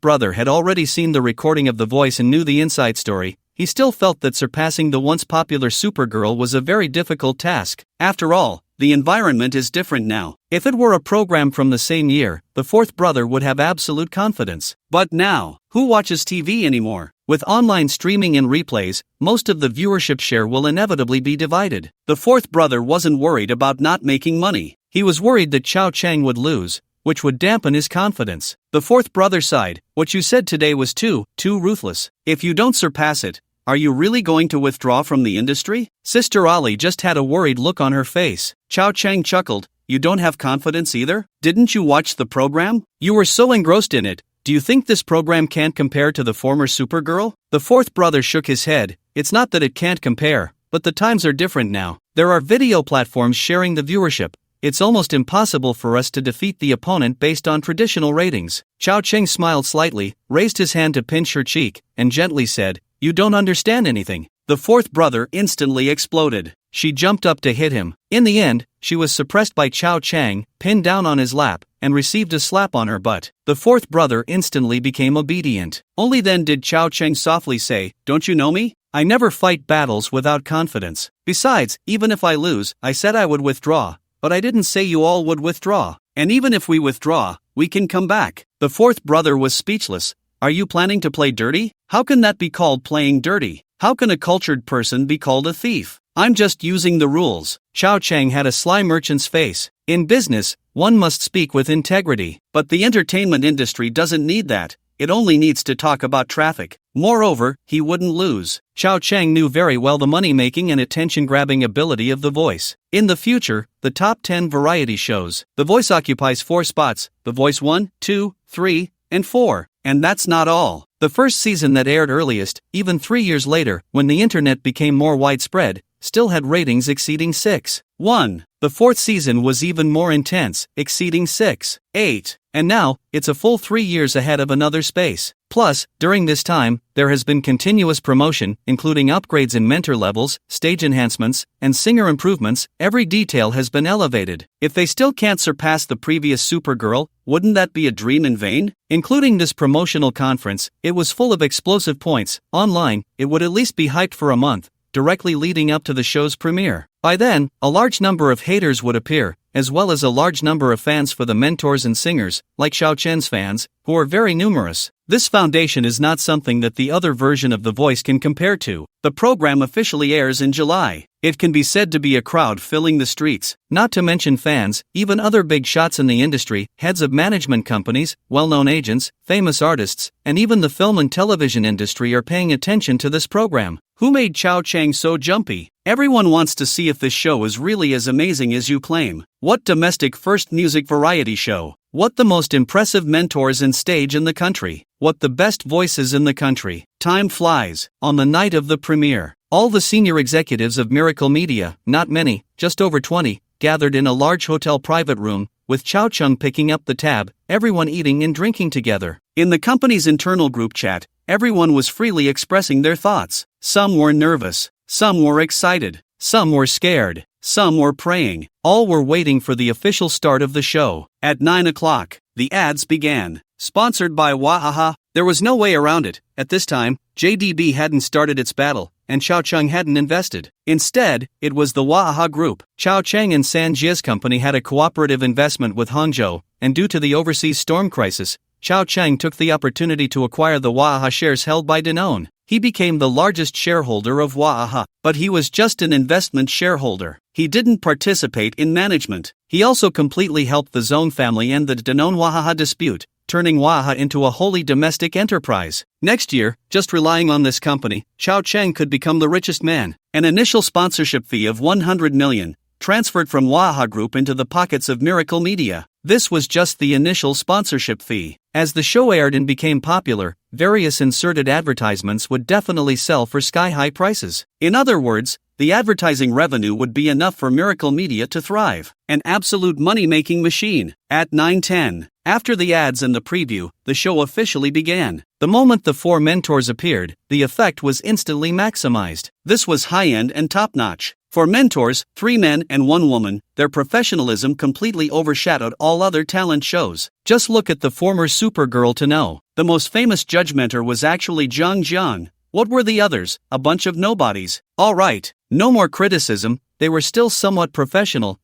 brother had already seen the recording of the voice and knew the inside story, he still felt that surpassing the once popular Supergirl was a very difficult task. After all, the environment is different now. If it were a program from the same year, the 4th brother would have absolute confidence. But now, who watches TV anymore? With online streaming and replays, most of the viewership share will inevitably be divided. The 4th brother wasn't worried about not making money. He was worried that Chao Cheng would lose, which would dampen his confidence. The 4th brother sighed. What you said today was too ruthless. If you don't surpass it, are you really going to withdraw from the industry? Sister Ali just had a worried look on her face. Chao Cheng chuckled. You don't have confidence either? Didn't you watch the program? You were so engrossed in it. Do you think this program can't compare to the former Supergirl? The 4th brother shook his head. It's not that it can't compare, but the times are different now. There are video platforms sharing the viewership. It's almost impossible for us to defeat the opponent based on traditional ratings. Chao Cheng smiled slightly, raised his hand to pinch her cheek, and gently said, You don't understand anything. The 4th brother instantly exploded. she jumped up to hit him. In the end, she was suppressed by Chao Chang, pinned down on his lap, and received a slap on her butt. The fourth brother instantly became obedient. Only then did Chao Chang softly say, "Don't you know me? I never fight battles without confidence. Besides, even if I lose, I said I would withdraw, but I didn't say you all would withdraw. And even if we withdraw, we can come back." The fourth brother was speechless. "Are you planning to play dirty? How can that be called playing dirty? How can a cultured person be called a thief? I'm just using the rules." Chao Chang had a sly merchant's face. In business, one must speak with integrity. But the entertainment industry doesn't need that. It only needs to talk about traffic. Moreover, he wouldn't lose. Chao Chang knew very well the money-making and attention-grabbing ability of The Voice. In the future, the top 10 variety shows. The Voice occupies 4 spots, The Voice 1, 2, 3, and 4. And that's not all. The first season that aired earliest, even 3 years later, when the internet became more widespread, still had ratings exceeding 6.1. The fourth season was even more intense, exceeding 6.8. And now, it's a full 3 years ahead of Another Space. Plus, during this time, there has been continuous promotion, including upgrades in mentor levels, stage enhancements, and singer improvements. Every detail has been elevated. If they still can't surpass the previous Supergirl, wouldn't that be a dream in vain? Including this promotional conference, it was full of explosive points. Online, it would at least be hyped for a month, directly leading up to the show's premiere. By then, a large number of haters would appear, as well as a large number of fans for the mentors and singers, like Xiao Chen's fans, who are very numerous. This foundation is not something that the other version of The Voice can compare to. The program officially airs in July. It can be said to be a crowd filling the streets, not to mention fans, even other big shots in the industry, heads of management companies, well-known agents, famous artists, and even the film and television industry are paying attention to this program. Who made Chao Chang so jumpy? Everyone wants to see if this show is really as amazing as you claim. What domestic first music variety show? What the most impressive mentors and stage in the country? What the best voices in the country? Time flies. On the night of the premiere, all the senior executives of Miracle Media, not many, just over 20, gathered in a large hotel private room, with Chao Chang picking up the tab, everyone eating and drinking together. In the company's internal group chat, everyone was freely expressing their thoughts. Some were nervous, some were excited, some were scared, some were praying. All were waiting for the official start of the show. At 9 o'clock, the ads began. Sponsored by Wahaha. There was no way around it. At this time, JDB hadn't started its battle, and Chao Chang hadn't invested. Instead, it was the Wahaha Group. Chao Chang and San Jie's company had a cooperative investment with Hangzhou, and due to the overseas storm crisis, Chao Chang took the opportunity to acquire the Wahaha shares held by Danone. He became the largest shareholder of Wahaha, but he was just an investment shareholder. He didn't participate in management. He also completely helped the Zone family end the Danone-Wahaha dispute, turning Wahaha into a wholly domestic enterprise. Next year, just relying on this company, Chao Chang could become the richest man. An initial sponsorship fee of 100 million, transferred from Wahaha Group into the pockets of Miracle Media. This was just the initial sponsorship fee. As the show aired and became popular, various inserted advertisements would definitely sell for sky-high prices. In other words, the advertising revenue would be enough for Miracle Media to thrive. An absolute money-making machine. At 9:10, after the ads and the preview, the show officially began. The moment the 4 mentors appeared, the effect was instantly maximized. This was high-end and top-notch. For mentors, 3 men and 1 woman, their professionalism completely overshadowed all other talent shows. Just look at the former Supergirl to know. The most famous judge mentor was actually Zhang Jiang. What were the others? A bunch of nobodies. Alright, no more criticism, they were still somewhat professional,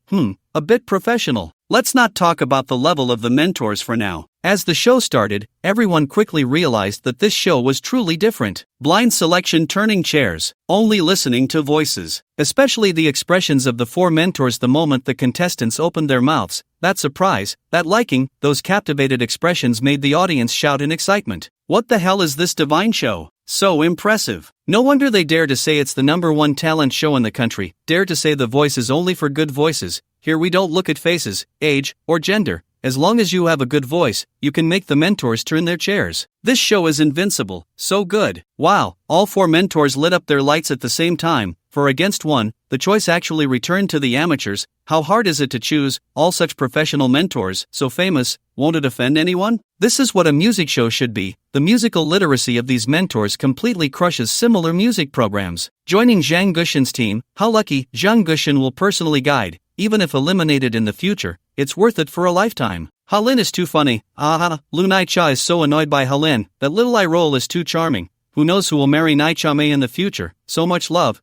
a bit professional. Let's not talk about the level of the mentors for now. As the show started, everyone quickly realized that this show was truly different. Blind selection, turning chairs, only listening to voices. Especially the expressions of the 4 mentors the moment the contestants opened their mouths. That surprise, that liking, those captivated expressions made the audience shout in excitement. What the hell is this divine show? So impressive. No wonder they dare to say it's the #1 talent show in the country, dare to say The Voice is only for good voices. Here we don't look at faces, age, or gender. As long as you have a good voice, you can make the mentors turn their chairs. This show is invincible, so good. Wow, all 4 mentors lit up their lights at the same time, for against one, the choice actually returned to the amateurs. How hard is it to choose all such professional mentors, so famous? Won't it offend anyone? This is what a music show should be. The musical literacy of these mentors completely crushes similar music programs. Joining Zhang Guxin's team, how lucky. Zhang Guxin will personally guide, even if eliminated in the future, it's worth it for a lifetime. Halin is too funny. Lu Naicha is so annoyed by Halin, that little eye roll is too charming. Who knows who will marry Naicha Mei in the future? So much love.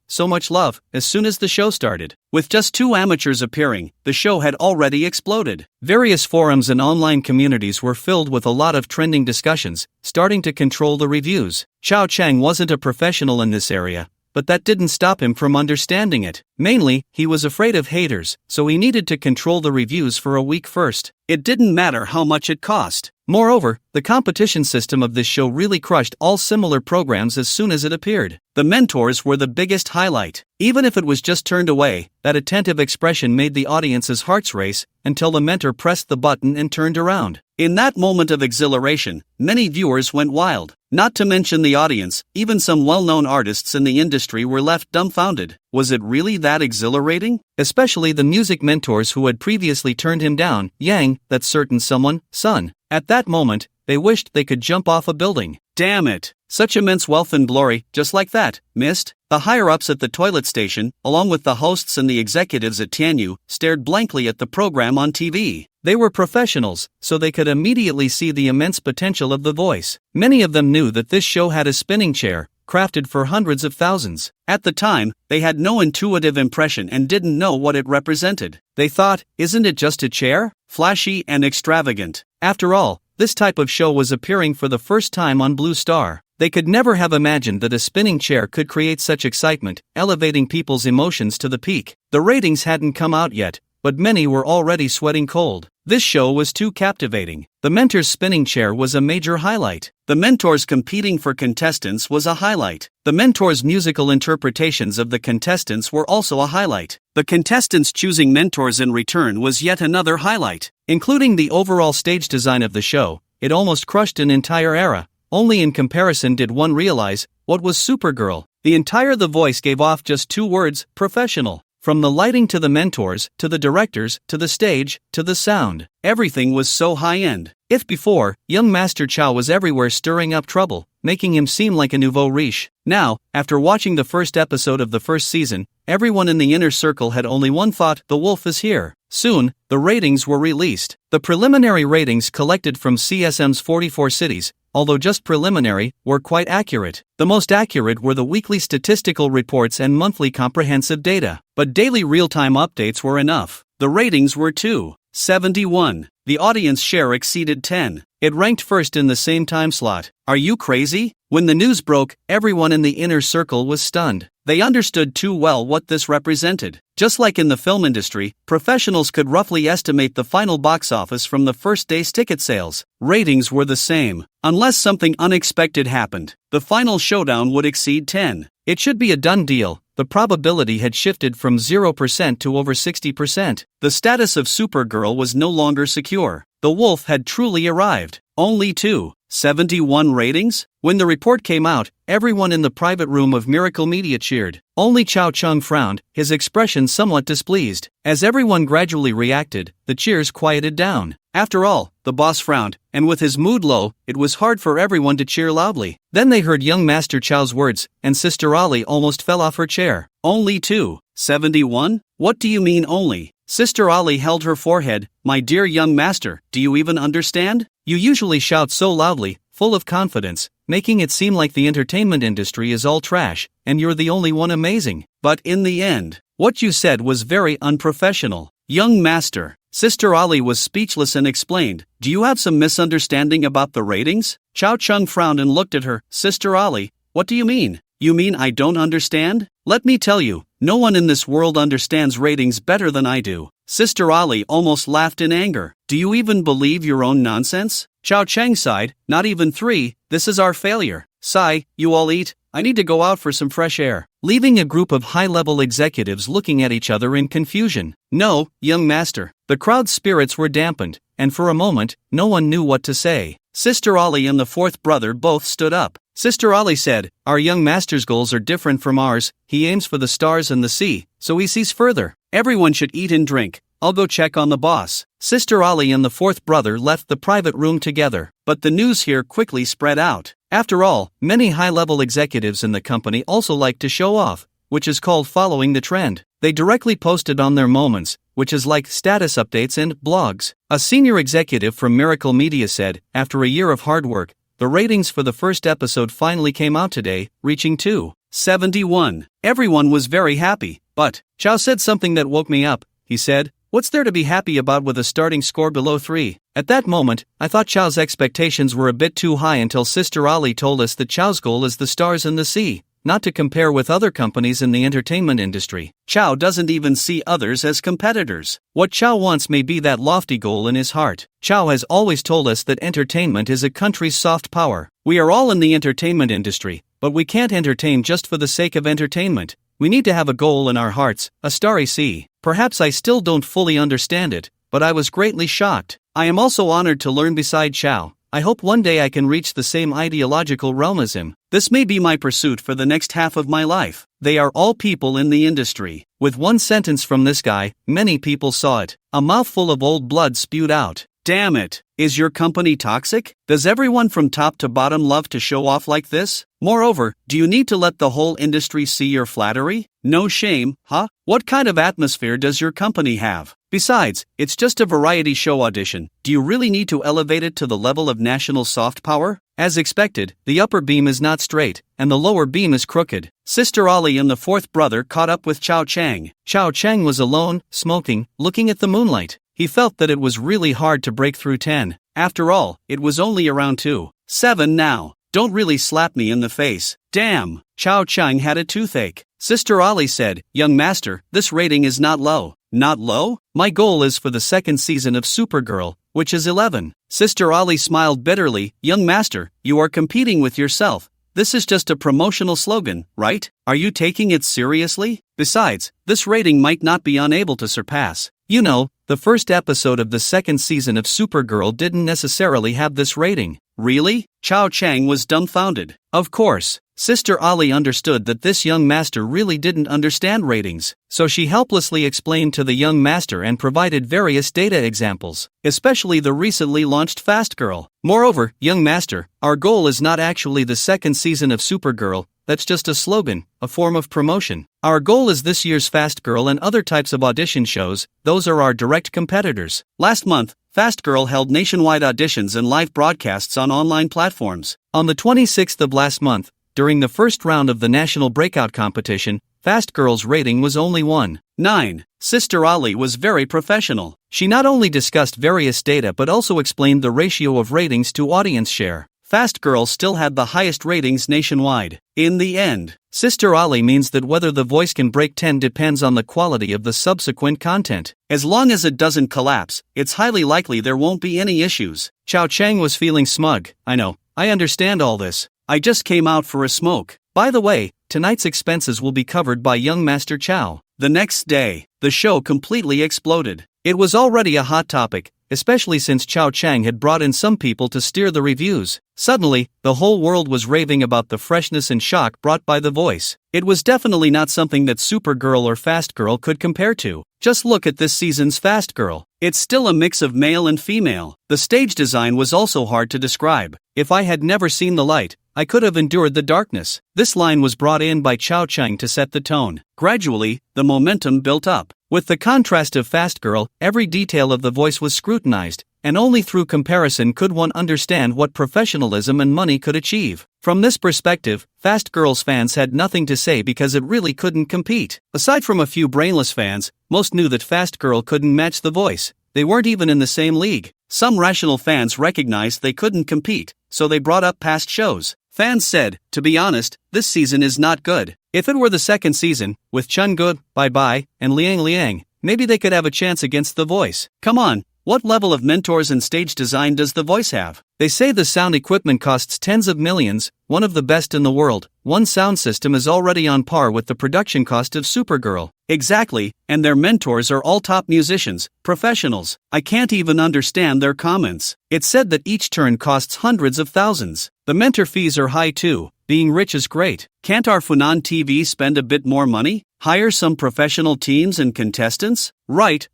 As soon as the show started. With just 2 amateurs appearing, the show had already exploded. Various forums and online communities were filled with a lot of trending discussions, starting to control the reviews. Chao Chang wasn't a professional in this area, but that didn't stop him from understanding it. Mainly, he was afraid of haters, so he needed to control the reviews for a week first. It didn't matter how much it cost. Moreover, the competition system of this show really crushed all similar programs as soon as it appeared. The mentors were the biggest highlight. Even if it was just turned away, that attentive expression made the audience's hearts race, until the mentor pressed the button and turned around. In that moment of exhilaration, many viewers went wild. Not to mention the audience, even some well-known artists in the industry were left dumbfounded. Was it really that exhilarating? Especially the music mentors who had previously turned him down. Yang, that certain someone, son. At that moment, they wished they could jump off a building. Damn it! Such immense wealth and glory, just like that, missed? The higher-ups at the toilet station, along with the hosts and the executives at Tianyu, stared blankly at the program on TV. They were professionals, so they could immediately see the immense potential of the voice. Many of them knew that this show had a spinning chair, crafted for hundreds of thousands. At the time, they had no intuitive impression and didn't know what it represented. They thought, isn't it just a chair? Flashy and extravagant. After all, this type of show was appearing for the first time on Blue Star. They could never have imagined that a spinning chair could create such excitement, elevating people's emotions to the peak. The ratings hadn't come out yet, but many were already sweating cold. This show was too captivating. The mentor's spinning chair was a major highlight. The mentors competing for contestants was a highlight. The mentors' musical interpretations of the contestants were also a highlight. The contestants choosing mentors in return was yet another highlight. Including the overall stage design of the show, it almost crushed an entire era. Only in comparison did one realize what was Supergirl. The entire The Voice gave off just 2 words, professional. From the lighting to the mentors, to the directors, to the stage, to the sound, everything was so high-end. If before, young Master Chow was everywhere stirring up trouble, making him seem like a nouveau riche, now, after watching the first episode of the first season, everyone in the inner circle had only one thought: the wolf is here. Soon, the ratings were released. The preliminary ratings collected from CSM's 44 cities, although just preliminary, were quite accurate. The most accurate were the weekly statistical reports and monthly comprehensive data. But daily real-time updates were enough. The ratings were 271. The audience share exceeded 10. It ranked first in the same time slot. Are you crazy? When the news broke, everyone in the inner circle was stunned. They understood too well what this represented. Just like in the film industry, professionals could roughly estimate the final box office from the first day's ticket sales. Ratings were the same. Unless something unexpected happened, the final showdown would exceed 10. It should be a done deal. The probability had shifted from 0% to over 60%. The status of Supergirl was no longer secure. The wolf had truly arrived. Only 271 ratings? When the report came out, everyone in the private room of Miracle Media cheered. Only Chao Chung frowned, his expression somewhat displeased. As everyone gradually reacted, the cheers quieted down. After all, the boss frowned, and with his mood low, it was hard for everyone to cheer loudly. Then they heard young Master Chow's words, and Sister Ali almost fell off her chair. Only 271? What do you mean only? Sister Ali held her forehead. My dear young master, do you even understand? You usually shout so loudly, full of confidence, making it seem like the entertainment industry is all trash, and you're the only one amazing. But in the end, what you said was very unprofessional. Young master. Sister Ali was speechless and explained, do you have some misunderstanding about the ratings? Chao Chung frowned and looked at her. Sister Ali, what do you mean? You mean I don't understand? Let me tell you, no one in this world understands ratings better than I do. Sister Ali almost laughed in anger. Do you even believe your own nonsense? Chao Chang sighed, not even 3, this is our failure. Sigh, you all eat, I need to go out for some fresh air. Leaving a group of high-level executives looking at each other in confusion. No, young master. The crowd's spirits were dampened, and for a moment, no one knew what to say. Sister Ollie and the fourth brother both stood up. Sister Ollie said, "Our young master's goals are different from ours. He aims for the stars and the sea, so he sees further. Everyone should eat and drink. I'll go check on the boss." Sister Ollie and the fourth brother left the private room together, but the news here quickly spread out. After all, many high-level executives in the company also like to show off, which is called following the trend. They directly posted on their moments, which is like status updates and blogs. A senior executive from Miracle Media said, after a year of hard work, the ratings for the first episode finally came out today, reaching 271. Everyone was very happy, but Chow said something that woke me up. He said, "What's there to be happy about with a starting score below 3? At that moment, I thought Chow's expectations were a bit too high until Sister Ollie told us that Chow's goal is the stars and the sea, not to compare with other companies in the entertainment industry. Chow doesn't even see others as competitors. What Chow wants may be that lofty goal in his heart. Chow has always told us that entertainment is a country's soft power. We are all in the entertainment industry, but we can't entertain just for the sake of entertainment. We need to have a goal in our hearts, a starry sea. Perhaps I still don't fully understand it, but I was greatly shocked. I am also honored to learn beside Chow. I hope one day I can reach the same ideological realm as him. This may be my pursuit for the next half of my life. They are all people in the industry." With one sentence from this guy, many people saw it. A mouthful of old blood spewed out. Damn it! Is your company toxic? Does everyone from top to bottom love to show off like this? Moreover, do you need to let the whole industry see your flattery? No shame, huh? What kind of atmosphere does your company have? Besides, it's just a variety show audition. Do you really need to elevate it to the level of national soft power? As expected, the upper beam is not straight, and the lower beam is crooked. Sister Ollie and the fourth brother caught up with Chow Chang. Chow Chang was alone, smoking, looking at the moonlight. He felt that it was really hard to break through 10. After all, it was only around 2.7 now. Don't really slap me in the face. Damn! Chow Chang had a toothache. Sister Ollie said, "Young master, this rating is not low." Not low? My goal is for the second season of Supergirl, which is 11. Sister Ollie smiled bitterly. "Young master, you are competing with yourself. This is just a promotional slogan, right? Are you taking it seriously? Besides, this rating might not be unable to surpass. You know, the first episode of the second season of Supergirl didn't necessarily have this rating." Really? Chow Chang was dumbfounded. Of course, Sister Ollie understood that this young master really didn't understand ratings, so she helplessly explained to the young master and provided various data examples, especially the recently launched Fast Girl. Moreover, young master, our goal is not actually the second season of Supergirl. That's just a slogan, a form of promotion. Our goal is this year's Fast Girl and other types of audition shows. Those are our direct competitors. Last month, Fast Girl held nationwide auditions and live broadcasts on online platforms. On the 26th of last month, during the first round of the national breakout competition, Fast Girl's rating was only 1.9. Sister Ollie was very professional. She not only discussed various data but also explained the ratio of ratings to audience share. Fast Girl still had the highest ratings nationwide. In the end, Sister Ollie means that whether the voice can break 10 depends on the quality of the subsequent content. As long as it doesn't collapse, it's highly likely there won't be any issues. Chow Chang was feeling smug. "I know, I understand all this. I just came out for a smoke. By the way, tonight's expenses will be covered by young Master Chow." The next day, the show completely exploded. It was already a hot topic, especially since Chow Chang had brought in some people to steer the reviews. Suddenly, the whole world was raving about the freshness and shock brought by the voice. It was definitely not something that Supergirl or Fast Girl could compare to. Just look at this season's Fast Girl. It's still a mix of male and female. The stage design was also hard to describe. "If I had never seen the light, I could have endured the darkness." This line was brought in by Chow Chang to set the tone. Gradually, the momentum built up. With the contrast of Fast Girl, every detail of the voice was scrutinized, and only through comparison could one understand what professionalism and money could achieve. From this perspective, Fast Girl's fans had nothing to say because it really couldn't compete. Aside from a few brainless fans, most knew that Fast Girl couldn't match the voice. They weren't even in the same league. Some rational fans recognized they couldn't compete, so they brought up past shows. Fans said, "To be honest, this season is not good. If it were the second season, with Chun Good, Bye Bye, and Liang Liang, maybe they could have a chance against The Voice. Come on, What level of mentors and stage design does The Voice have? They say the sound equipment costs tens of millions, one of the best in the world. One sound system is already on par with the production cost of Supergirl. Exactly, and their mentors are all top musicians, professionals. I can't even understand their comments. It's said that each turn costs hundreds of thousands. The mentor fees are high too. Being rich is great. Can't our Funan TV spend a bit more money? Hire some professional teams and contestants? Right.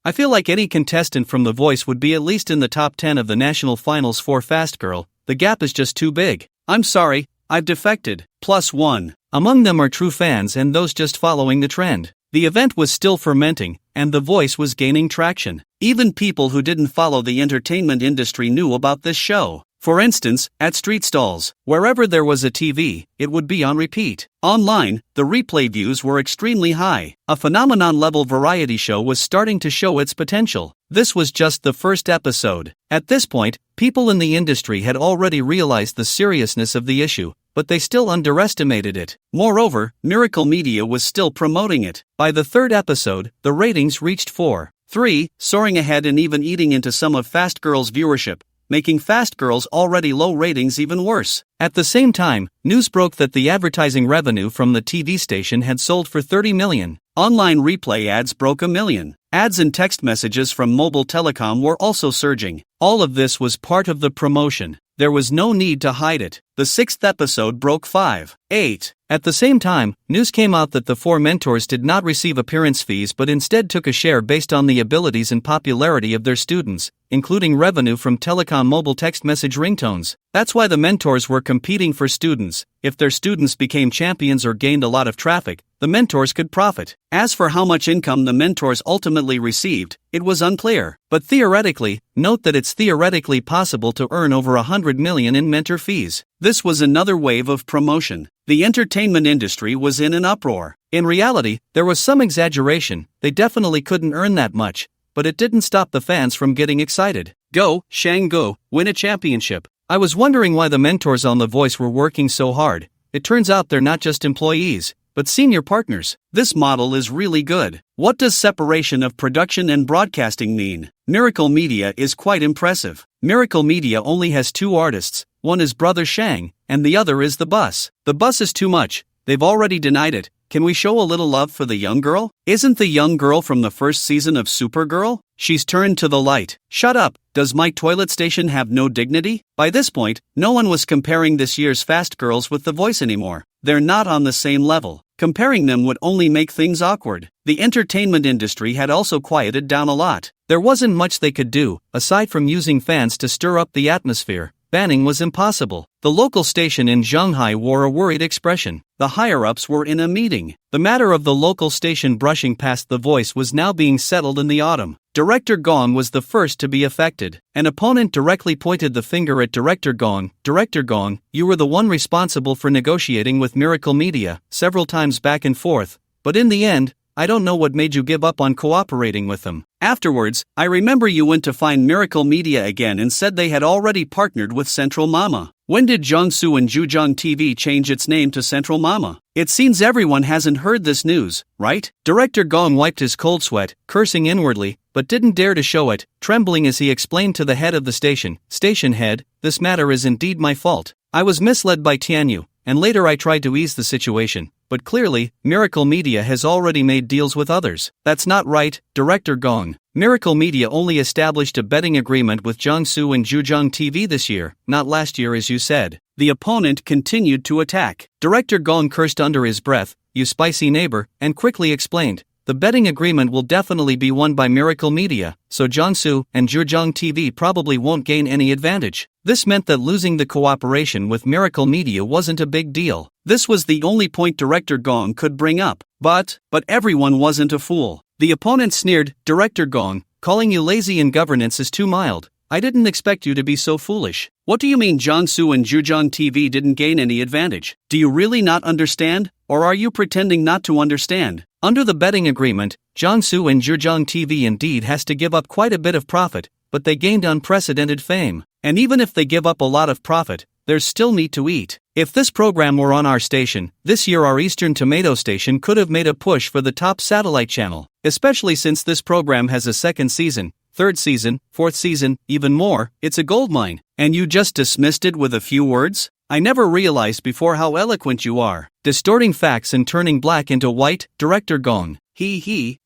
I feel like any contestant from The Voice would be at least in the top 10 of the national finals for Fast Girl. The gap is just too big. I'm sorry, I've defected. +1. Among them are true fans and those just following the trend. The event was still fermenting, and The Voice was gaining traction. Even people who didn't follow the entertainment industry knew about this show. For instance, at street stalls, wherever there was a TV, it would be on repeat. Online, the replay views were extremely high. A phenomenon-level variety show was starting to show its potential. This was just the first episode. At this point, people in the industry had already realized the seriousness of the issue, but they still underestimated it. Moreover, Miracle Media was still promoting it. By the third episode, the ratings reached 4.3, soaring ahead and even eating into some of Fast Girl's viewership, making Fast Girl's already low ratings even worse. At the same time, news broke that the advertising revenue from the TV station had sold for 30 million. Online replay ads broke 1 million. Ads and text messages from mobile telecom were also surging. All of this was part of the promotion. There was no need to hide it. The sixth episode broke 5.8. At the same time, news came out that the 4 mentors did not receive appearance fees but instead took a share based on the abilities and popularity of their students, including revenue from telecom mobile text message ringtones. That's why the mentors were competing for students. If their students became champions or gained a lot of traffic, the mentors could profit. As for how much income the mentors ultimately received, it was unclear. But theoretically, note that it's theoretically possible to earn over 100 million in mentor fees. This was another wave of promotion. The entertainment industry was in an uproar. In reality, there was some exaggeration. They definitely couldn't earn that much, but it didn't stop the fans from getting excited. Go, Shang go, win a championship. I was wondering why the mentors on The Voice were working so hard. It turns out they're not just employees, but senior partners. This model is really good. What does separation of production and broadcasting mean? Miracle Media is quite impressive. Miracle Media only has 2 artists. One is Brother Shang, and the other is The Bus. The Bus is too much. They've already denied it. Can we show a little love for the young girl? Isn't the young girl from the first season of Supergirl? She's turned to the light. Shut up. Does my toilet station have no dignity? By this point, no one was comparing this year's Fast Girls with The Voice anymore. They're not on the same level. Comparing them would only make things awkward. The entertainment industry had also quieted down a lot. There wasn't much they could do, aside from using fans to stir up the atmosphere. Banning was impossible. The local station in Shanghai wore a worried expression. The higher-ups were in a meeting. The matter of the local station brushing past The Voice was now being settled in the autumn. Director Gong was the first to be affected. An opponent directly pointed the finger at Director Gong. Director Gong, you were the one responsible for negotiating with Miracle Media, several times back and forth. But in the end, I don't know what made you give up on cooperating with them. Afterwards, I remember you went to find Miracle Media again and said they had already partnered with Central Mama. When did Jiangsu and Zhujiang TV change its name to Central Mama? It seems everyone hasn't heard this news, right? Director Gong wiped his cold sweat, cursing inwardly, but didn't dare to show it, trembling as he explained to the head of the station, "Station head, this matter is indeed my fault. I was misled by Tianyu, and later I tried to ease the situation. But clearly, Miracle Media has already made deals with others. That's not right, Director Gong. Miracle Media only established a betting agreement with Jiangsu and Zhujiang TV this year, not last year as you said." The opponent continued to attack. Director Gong cursed under his breath, "You spicy neighbor," and quickly explained, "The betting agreement will definitely be won by Miracle Media, so Jiangsu and Zhujiang TV probably won't gain any advantage." This meant that losing the cooperation with Miracle Media wasn't a big deal. This was the only point Director Gong could bring up. But everyone wasn't a fool. The opponent sneered, "Director Gong, calling you lazy in governance is too mild. I didn't expect you to be so foolish. What do you mean Jiangsu and Zhujiang TV didn't gain any advantage? Do you really not understand, or are you pretending not to understand? Under the betting agreement, Jiangsu and Zhujiang TV indeed has to give up quite a bit of profit, but they gained unprecedented fame. And even if they give up a lot of profit, there's still meat to eat. If this program were on our station, this year our Eastern Tomato station could have made a push for the top satellite channel. Especially since this program has a second season, third season, fourth season, even more, it's a goldmine. And you just dismissed it with a few words? I never realized before how eloquent you are. Distorting facts and turning black into white, Director Gong.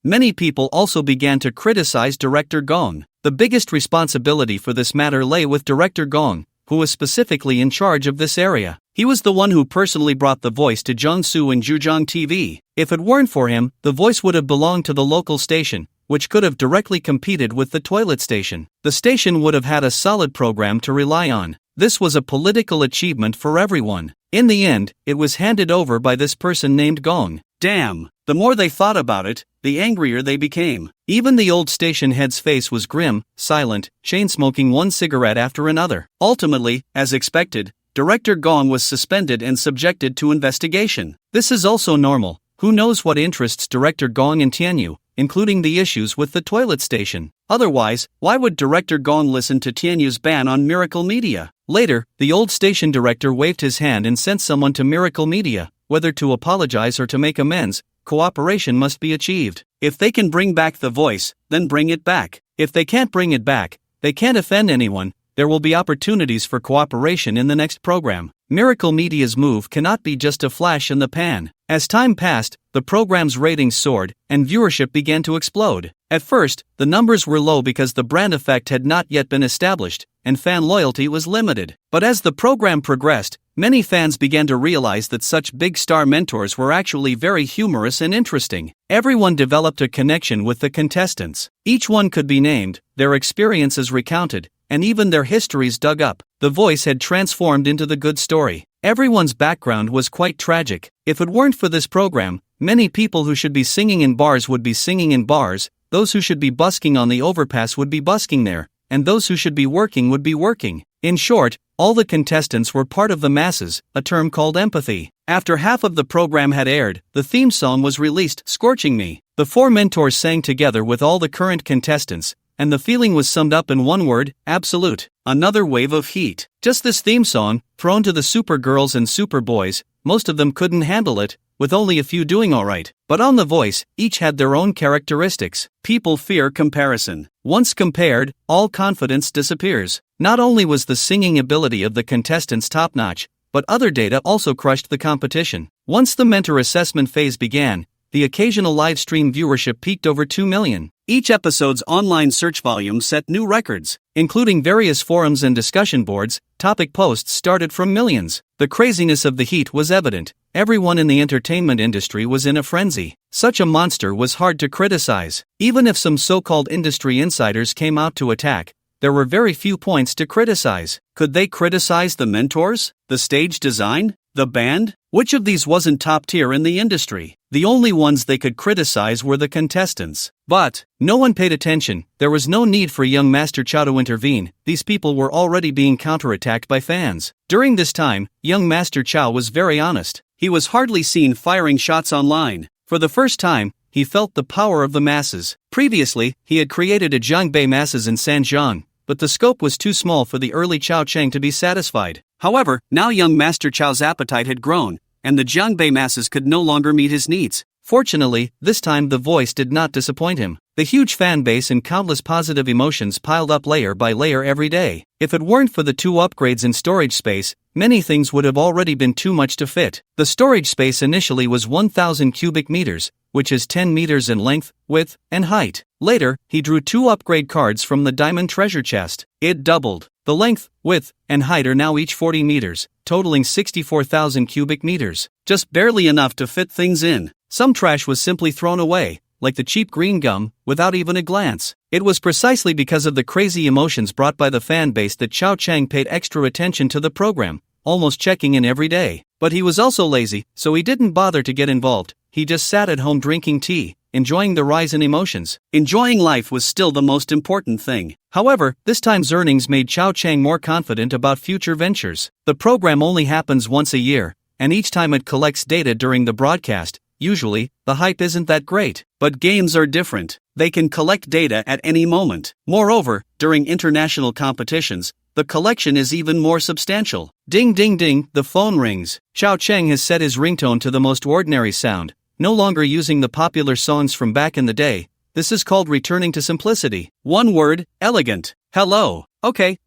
Many people also began to criticize Director Gong. The biggest responsibility for this matter lay with Director Gong, who was specifically in charge of this area. He was the one who personally brought the voice to Jiangsu and Zhejiang TV. If it weren't for him, the voice would have belonged to the local station, which could have directly competed with the toilet station. The station would have had a solid program to rely on. This was a political achievement for everyone. In the end, it was handed over by this person named Gong. Damn! The more they thought about it, the angrier they became. Even the old station head's face was grim, silent, chain-smoking one cigarette after another. Ultimately, as expected, Director Gong was suspended and subjected to investigation. This is also normal. Who knows what interests Director Gong in Tianyu, including the issues with the toilet station. Otherwise, why would Director Gong listen to Tianyu's ban on Miracle Media? Later, the old station director waved his hand and sent someone to Miracle Media. Whether to apologize or to make amends, cooperation must be achieved. If they can bring back the voice, then bring it back. If they can't bring it back, they can't offend anyone. There will be opportunities for cooperation in the next program. Miracle Media's move cannot be just a flash in the pan. As time passed, the program's ratings soared, and viewership began to explode. At first, the numbers were low because the brand effect had not yet been established, and fan loyalty was limited. But as the program progressed, many fans began to realize that such big star mentors were actually very humorous and interesting. Everyone developed a connection with the contestants. Each one could be named, their experiences recounted, and even their histories dug up. The voice had transformed into the good story. Everyone's background was quite tragic. If it weren't for this program, many people who should be singing in bars would be singing in bars, those who should be busking on the overpass would be busking there, and those who should be working would be working. In short, all the contestants were part of the masses, a term called empathy. After half of the program had aired, the theme song was released, Scorching Me. The four mentors sang together with all the current contestants, and the feeling was summed up in one word, absolute. Another wave of heat. Just this theme song, thrown to the super girls and super boys, most of them couldn't handle it, with only a few doing alright. But on The Voice, each had their own characteristics. People fear comparison. Once compared, all confidence disappears. Not only was the singing ability of the contestants top-notch, but other data also crushed the competition. Once the mentor assessment phase began, the occasional live stream viewership peaked over 2 million. Each episode's online search volume set new records, including various forums and discussion boards. Topic posts started from millions. The craziness of the heat was evident. Everyone in the entertainment industry was in a frenzy. Such a monster was hard to criticize. Even if some so-called industry insiders came out to attack, there were very few points to criticize. Could they criticize the mentors? The stage design? The band? Which of these wasn't top tier in the industry? The only ones they could criticize were the contestants. But no one paid attention. There was no need for young Master Chow to intervene. These people were already being counterattacked by fans. During this time, young Master Chow was very honest. He was hardly seen firing shots online. For the first time, he felt the power of the masses. Previously, he had created a Jiangbei masses in Sanjiang, but the scope was too small for the early Chao Cheng to be satisfied. However, now young Master Chow's appetite had grown, and the Jiangbei masses could no longer meet his needs. Fortunately, this time The Voice did not disappoint him. The huge fan base and countless positive emotions piled up layer by layer every day. If it weren't for the 2 upgrades in storage space, many things would have already been too much to fit. The storage space initially was 1,000 cubic meters, which is 10 meters in length, width, and height. Later, he drew 2 upgrade cards from the diamond treasure chest. It doubled. The length, width, and height are now each 40 meters, totaling 64,000 cubic meters. Just barely enough to fit things in. Some trash was simply thrown away, like the cheap green gum, without even a glance. It was precisely because of the crazy emotions brought by the fan base that Chao Cheng paid extra attention to the program, almost checking in every day. But he was also lazy, so he didn't bother to get involved. He just sat at home drinking tea, enjoying the rise in emotions. Enjoying life was still the most important thing. However, this time's earnings made Chao Cheng more confident about future ventures. The program only happens once a year, and each time it collects data during the broadcast. Usually, the hype isn't that great. But games are different. They can collect data at any moment. Moreover, during international competitions, the collection is even more substantial. Ding ding ding, the phone rings. Chao Cheng has set his ringtone to the most ordinary sound, no longer using the popular songs from back in the day, This is called returning to simplicity. One word, elegant. Hello. Okay.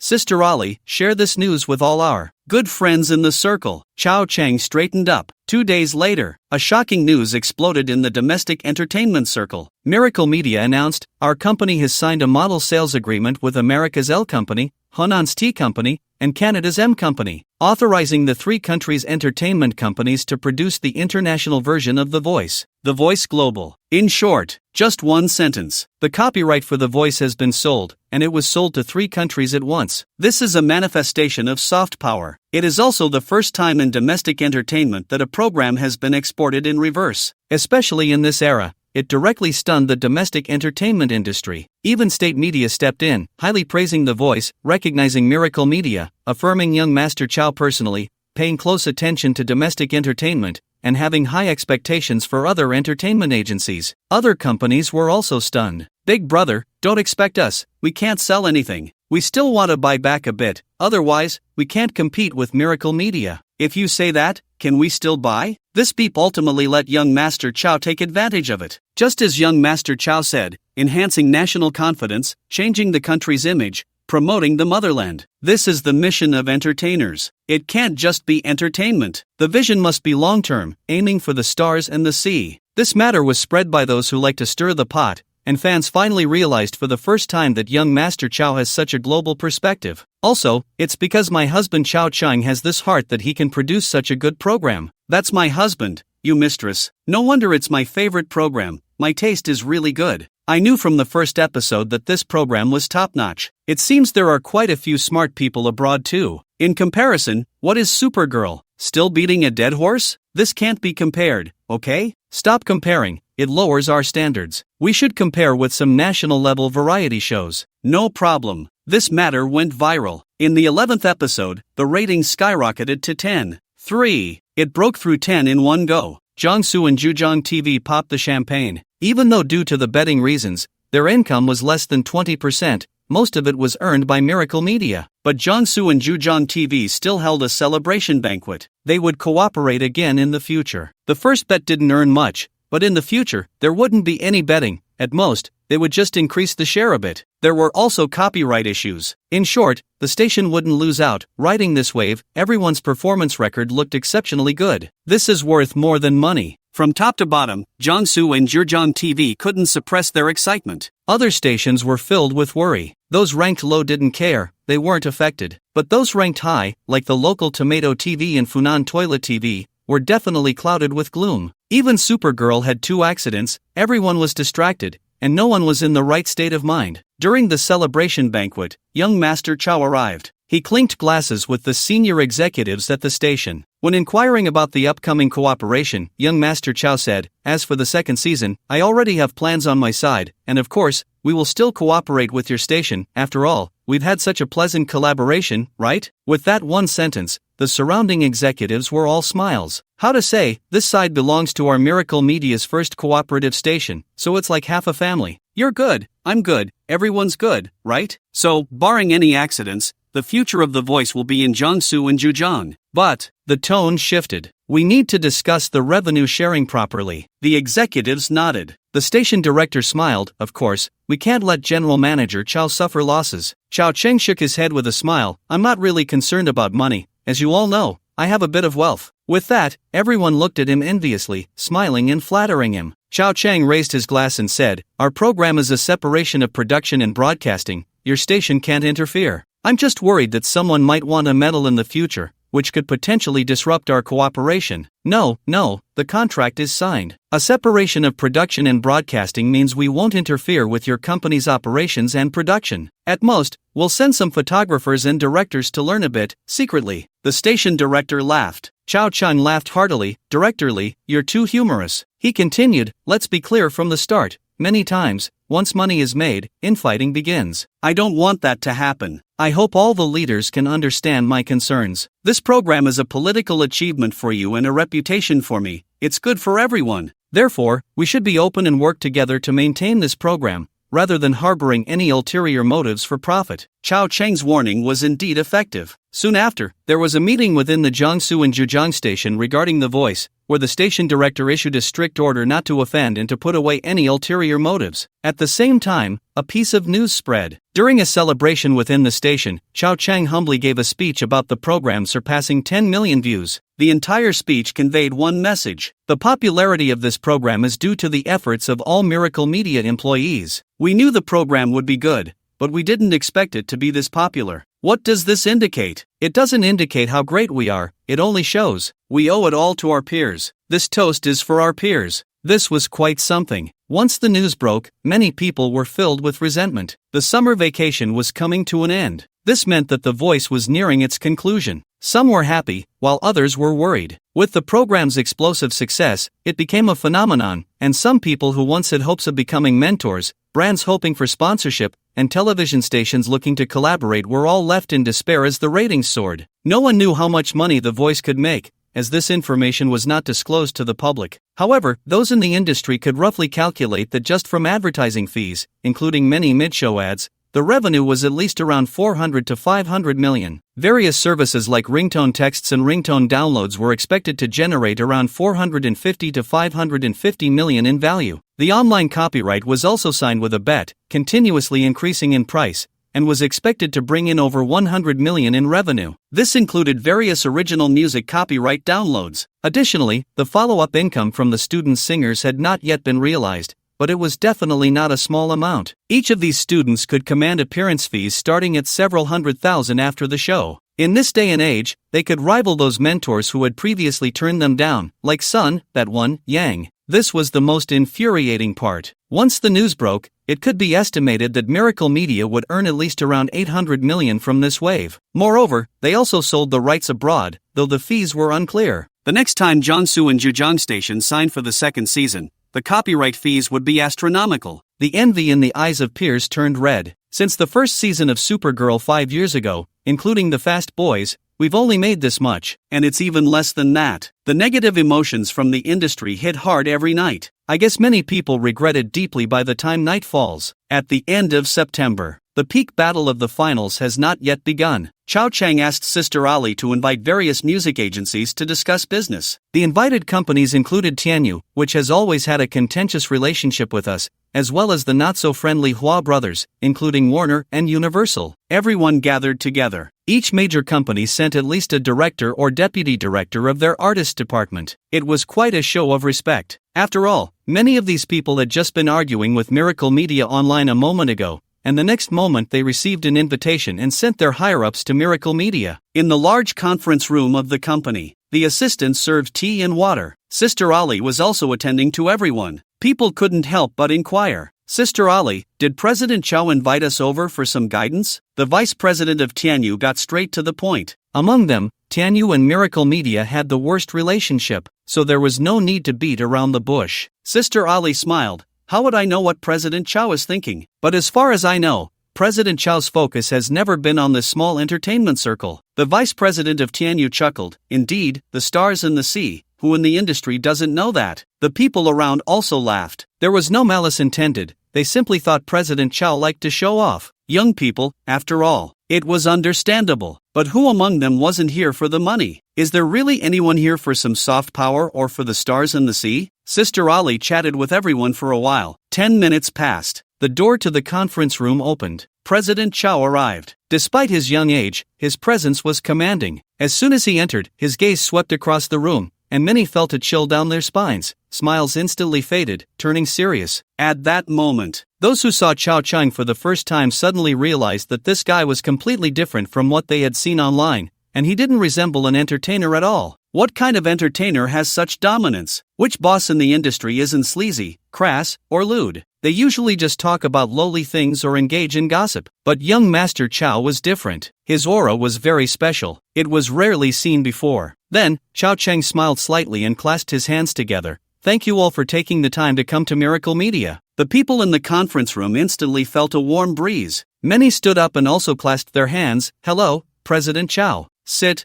Sister Ollie, share this news with all our good friends in the circle. Chow Chang straightened up. 2 days later, a shocking news exploded in the domestic entertainment circle. Miracle Media announced, our company has signed a model sales agreement with America's L Company, Hunan's T Company, and Canada's M Company, authorizing the 3 countries' entertainment companies to produce the international version of The Voice. The Voice Global. In short, just one sentence. The copyright for The Voice has been sold, and it was sold to 3 countries at once. This is a manifestation of soft power. It is also the first time in domestic entertainment that a program has been exported in reverse. Especially in this era, it directly stunned the domestic entertainment industry. Even state media stepped in, highly praising The Voice, recognizing Miracle Media, affirming young Master Chow personally, paying close attention to domestic entertainment, and having high expectations for other entertainment agencies. Other companies were also stunned. Big Brother, don't expect us, we can't sell anything. We still want to buy back a bit, otherwise, we can't compete with Miracle Media. If you say that, can we still buy? This beep ultimately let young Master Chow take advantage of it. Just as young Master Chow said, enhancing national confidence, changing the country's image, promoting the motherland. This is the mission of entertainers. It can't just be entertainment. The vision must be long-term, aiming for the stars and the sea. This matter was spread by those who like to stir the pot, and fans finally realized for the first time that young Master Chow has such a global perspective. Also, it's because my husband Chow Chang has this heart that he can produce such a good program. That's my husband, you mistress. No wonder it's my favorite program. My taste is really good. I knew from the first episode that this program was top-notch. It seems there are quite a few smart people abroad too. In comparison, what is Supergirl? Still beating a dead horse? This can't be compared, okay? Stop comparing, it lowers our standards. We should compare with some national-level variety shows. No problem. This matter went viral. In the 11th episode, the ratings skyrocketed to 10.3. It broke through 10 in one go. Jiangsu and Zhejiang TV popped the champagne. Even though due to the betting reasons, their income was less than 20%, most of it was earned by Miracle Media. But Jiangsu and Zhejiang TV still held a celebration banquet. They would cooperate again in the future. The first bet didn't earn much, but in the future, there wouldn't be any betting. At most, they would just increase the share a bit. There were also copyright issues. In short, the station wouldn't lose out. Riding this wave, everyone's performance record looked exceptionally good. This is worth more than money. From top to bottom, Jiangsu and Zhejiang TV couldn't suppress their excitement. Other stations were filled with worry. Those ranked low didn't care, they weren't affected. But those ranked high, like the local Tomato TV and Funan Toilet TV, were definitely clouded with gloom. Even Supergirl had 2 accidents, everyone was distracted, and no one was in the right state of mind. During the celebration banquet, young Master Chow arrived. He clinked glasses with the senior executives at the station. When inquiring about the upcoming cooperation, young Master Chow said, as for the second season, I already have plans on my side, and of course, we will still cooperate with your station. After all, we've had such a pleasant collaboration, right? With that one sentence, the surrounding executives were all smiles. How to say, this side belongs to our Miracle Media's first cooperative station, so it's like half a family. You're good, I'm good, everyone's good, right? So, barring any accidents, the future of The Voice will be in Jiangsu and Zhejiang. But, the tone shifted. We need to discuss the revenue sharing properly. The executives nodded. The station director smiled. Of course, we can't let General Manager Chow suffer losses. Chow Cheng shook his head with a smile. I'm not really concerned about money. As you all know, I have a bit of wealth. With that, everyone looked at him enviously, smiling and flattering him. Chow Cheng raised his glass and said, our program is a separation of production and broadcasting. Your station can't interfere. I'm just worried that someone might want to meddle in the future, which could potentially disrupt our cooperation. No, the contract is signed. A separation of production and broadcasting means we won't interfere with your company's operations and production. At most, we'll send some photographers and directors to learn a bit, secretly. The station director laughed. Chow Chang laughed heartily. Directorly, you're too humorous. He continued, let's be clear from the start. Many times, once money is made, infighting begins. I don't want that to happen. I hope all the leaders can understand my concerns. This program is a political achievement for you and a reputation for me. It's good for everyone. Therefore, we should be open and work together to maintain this program, rather than harboring any ulterior motives for profit. Chow Cheng's warning was indeed effective. Soon after, there was a meeting within the Jiangsu and Zhejiang station regarding the voice, where the station director issued a strict order not to offend and to put away any ulterior motives. At the same time, a piece of news spread. During a celebration within the station, Chao Chang humbly gave a speech about the program surpassing 10 million views. The entire speech conveyed one message. The popularity of this program is due to the efforts of all Miracle Media employees. We knew the program would be good, but we didn't expect it to be this popular. What does this indicate? It doesn't indicate how great we are, it only shows we owe it all to our peers. This toast is for our peers. This was quite something. Once the news broke, many people were filled with resentment. The summer vacation was coming to an end. This meant that the voice was nearing its conclusion. Some were happy, while others were worried. With the program's explosive success, it became a phenomenon, and some people who once had hopes of becoming mentors, brands hoping for sponsorship, and television stations looking to collaborate were all left in despair as the ratings soared. No one knew how much money the voice could make, as this information was not disclosed to the public. However, those in the industry could roughly calculate that just from advertising fees, including many mid-show ads, the revenue was at least around 400 to 500 million. Various services like ringtone texts and ringtone downloads were expected to generate around 450 to 550 million in value. The online copyright was also signed with a bet, continuously increasing in price, and was expected to bring in over 100 million in revenue. This included various original music copyright downloads. Additionally, the follow-up income from the student singers had not yet been realized, but it was definitely not a small amount. Each of these students could command appearance fees starting at several $100,000 after the show. In this day and age, they could rival those mentors who had previously turned them down, like Sun, that one, Yang. This was the most infuriating part. Once the news broke, it could be estimated that Miracle Media would earn at least around 800 million from this wave. Moreover, they also sold the rights abroad, though the fees were unclear. The next time Jiangsu and Zhejiang stations signed for the second season, the copyright fees would be astronomical. The envy in the eyes of peers turned red. Since the first season of Supergirl 5 years ago, including the Fast Boys, we've only made this much, and it's even less than that. The negative emotions from the industry hit hard every night. I guess many people regret it deeply by the time night falls. At the end of September, the peak battle of the finals has not yet begun. Chao Chang asked Sister Ali to invite various music agencies to discuss business. The invited companies included Tianyu, which has always had a contentious relationship with us, as well as the not-so-friendly Hua brothers, including Warner and Universal. Everyone gathered together. Each major company sent at least a director or deputy director of their artist department. It was quite a show of respect. After all, many of these people had just been arguing with Miracle Media online a moment ago, and the next moment they received an invitation and sent their higher-ups to Miracle Media. In the large conference room of the company, the assistants served tea and water. Sister Ali was also attending to everyone. People couldn't help but inquire, "Sister Ali, did President Chao invite us over for some guidance?" The vice president of Tianyu got straight to the point. Among them, Tianyu and Miracle Media had the worst relationship, so there was no need to beat around the bush. Sister Ali smiled. "How would I know what President Chao is thinking? But as far as I know, President Chao's focus has never been on this small entertainment circle." The vice president of Tianyu chuckled. "Indeed, the stars in the sea. Who in the industry doesn't know that?" The people around also laughed. There was no malice intended, they simply thought President Chao liked to show off. Young people, after all. It was understandable. But who among them wasn't here for the money? Is there really anyone here for some soft power or for the stars in the sea? Sister Ali chatted with everyone for a while. 10 minutes passed. The door to the conference room opened. President Chao arrived. Despite his young age, his presence was commanding. As soon as he entered, his gaze swept across the room, and many felt a chill down their spines. Smiles instantly faded, turning serious. At that moment, those who saw Chao Chang for the first time suddenly realized that this guy was completely different from what they had seen online, and he didn't resemble an entertainer at all. What kind of entertainer has such dominance? Which boss in the industry isn't sleazy, crass, or lewd? They usually just talk about lowly things or engage in gossip. But young Master Chao was different. His aura was very special. It was rarely seen before. Then, Chao Chang smiled slightly and clasped his hands together. "Thank you all for taking the time to come to Miracle Media." The people in the conference room instantly felt a warm breeze. Many stood up and also clasped their hands. "Hello, President Chao." Sit,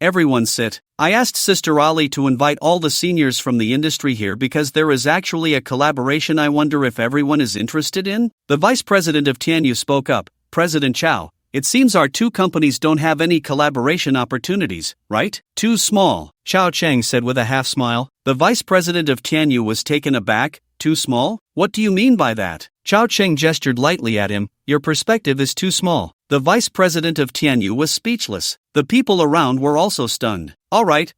everyone sit. I asked Sister Ali to invite all the seniors from the industry here because there is actually a collaboration I wonder if everyone is interested in." The vice president of Tianyu spoke up. "President Chao, it seems our two companies don't have any collaboration opportunities, right? Too small, Chao Cheng said with a half smile. The vice president of Tianyu was taken aback. Too small? What do you mean by that? Chao Cheng gestured lightly at him. Your perspective is too small. The vice president of Tianyu was speechless. The people around were also stunned. All right.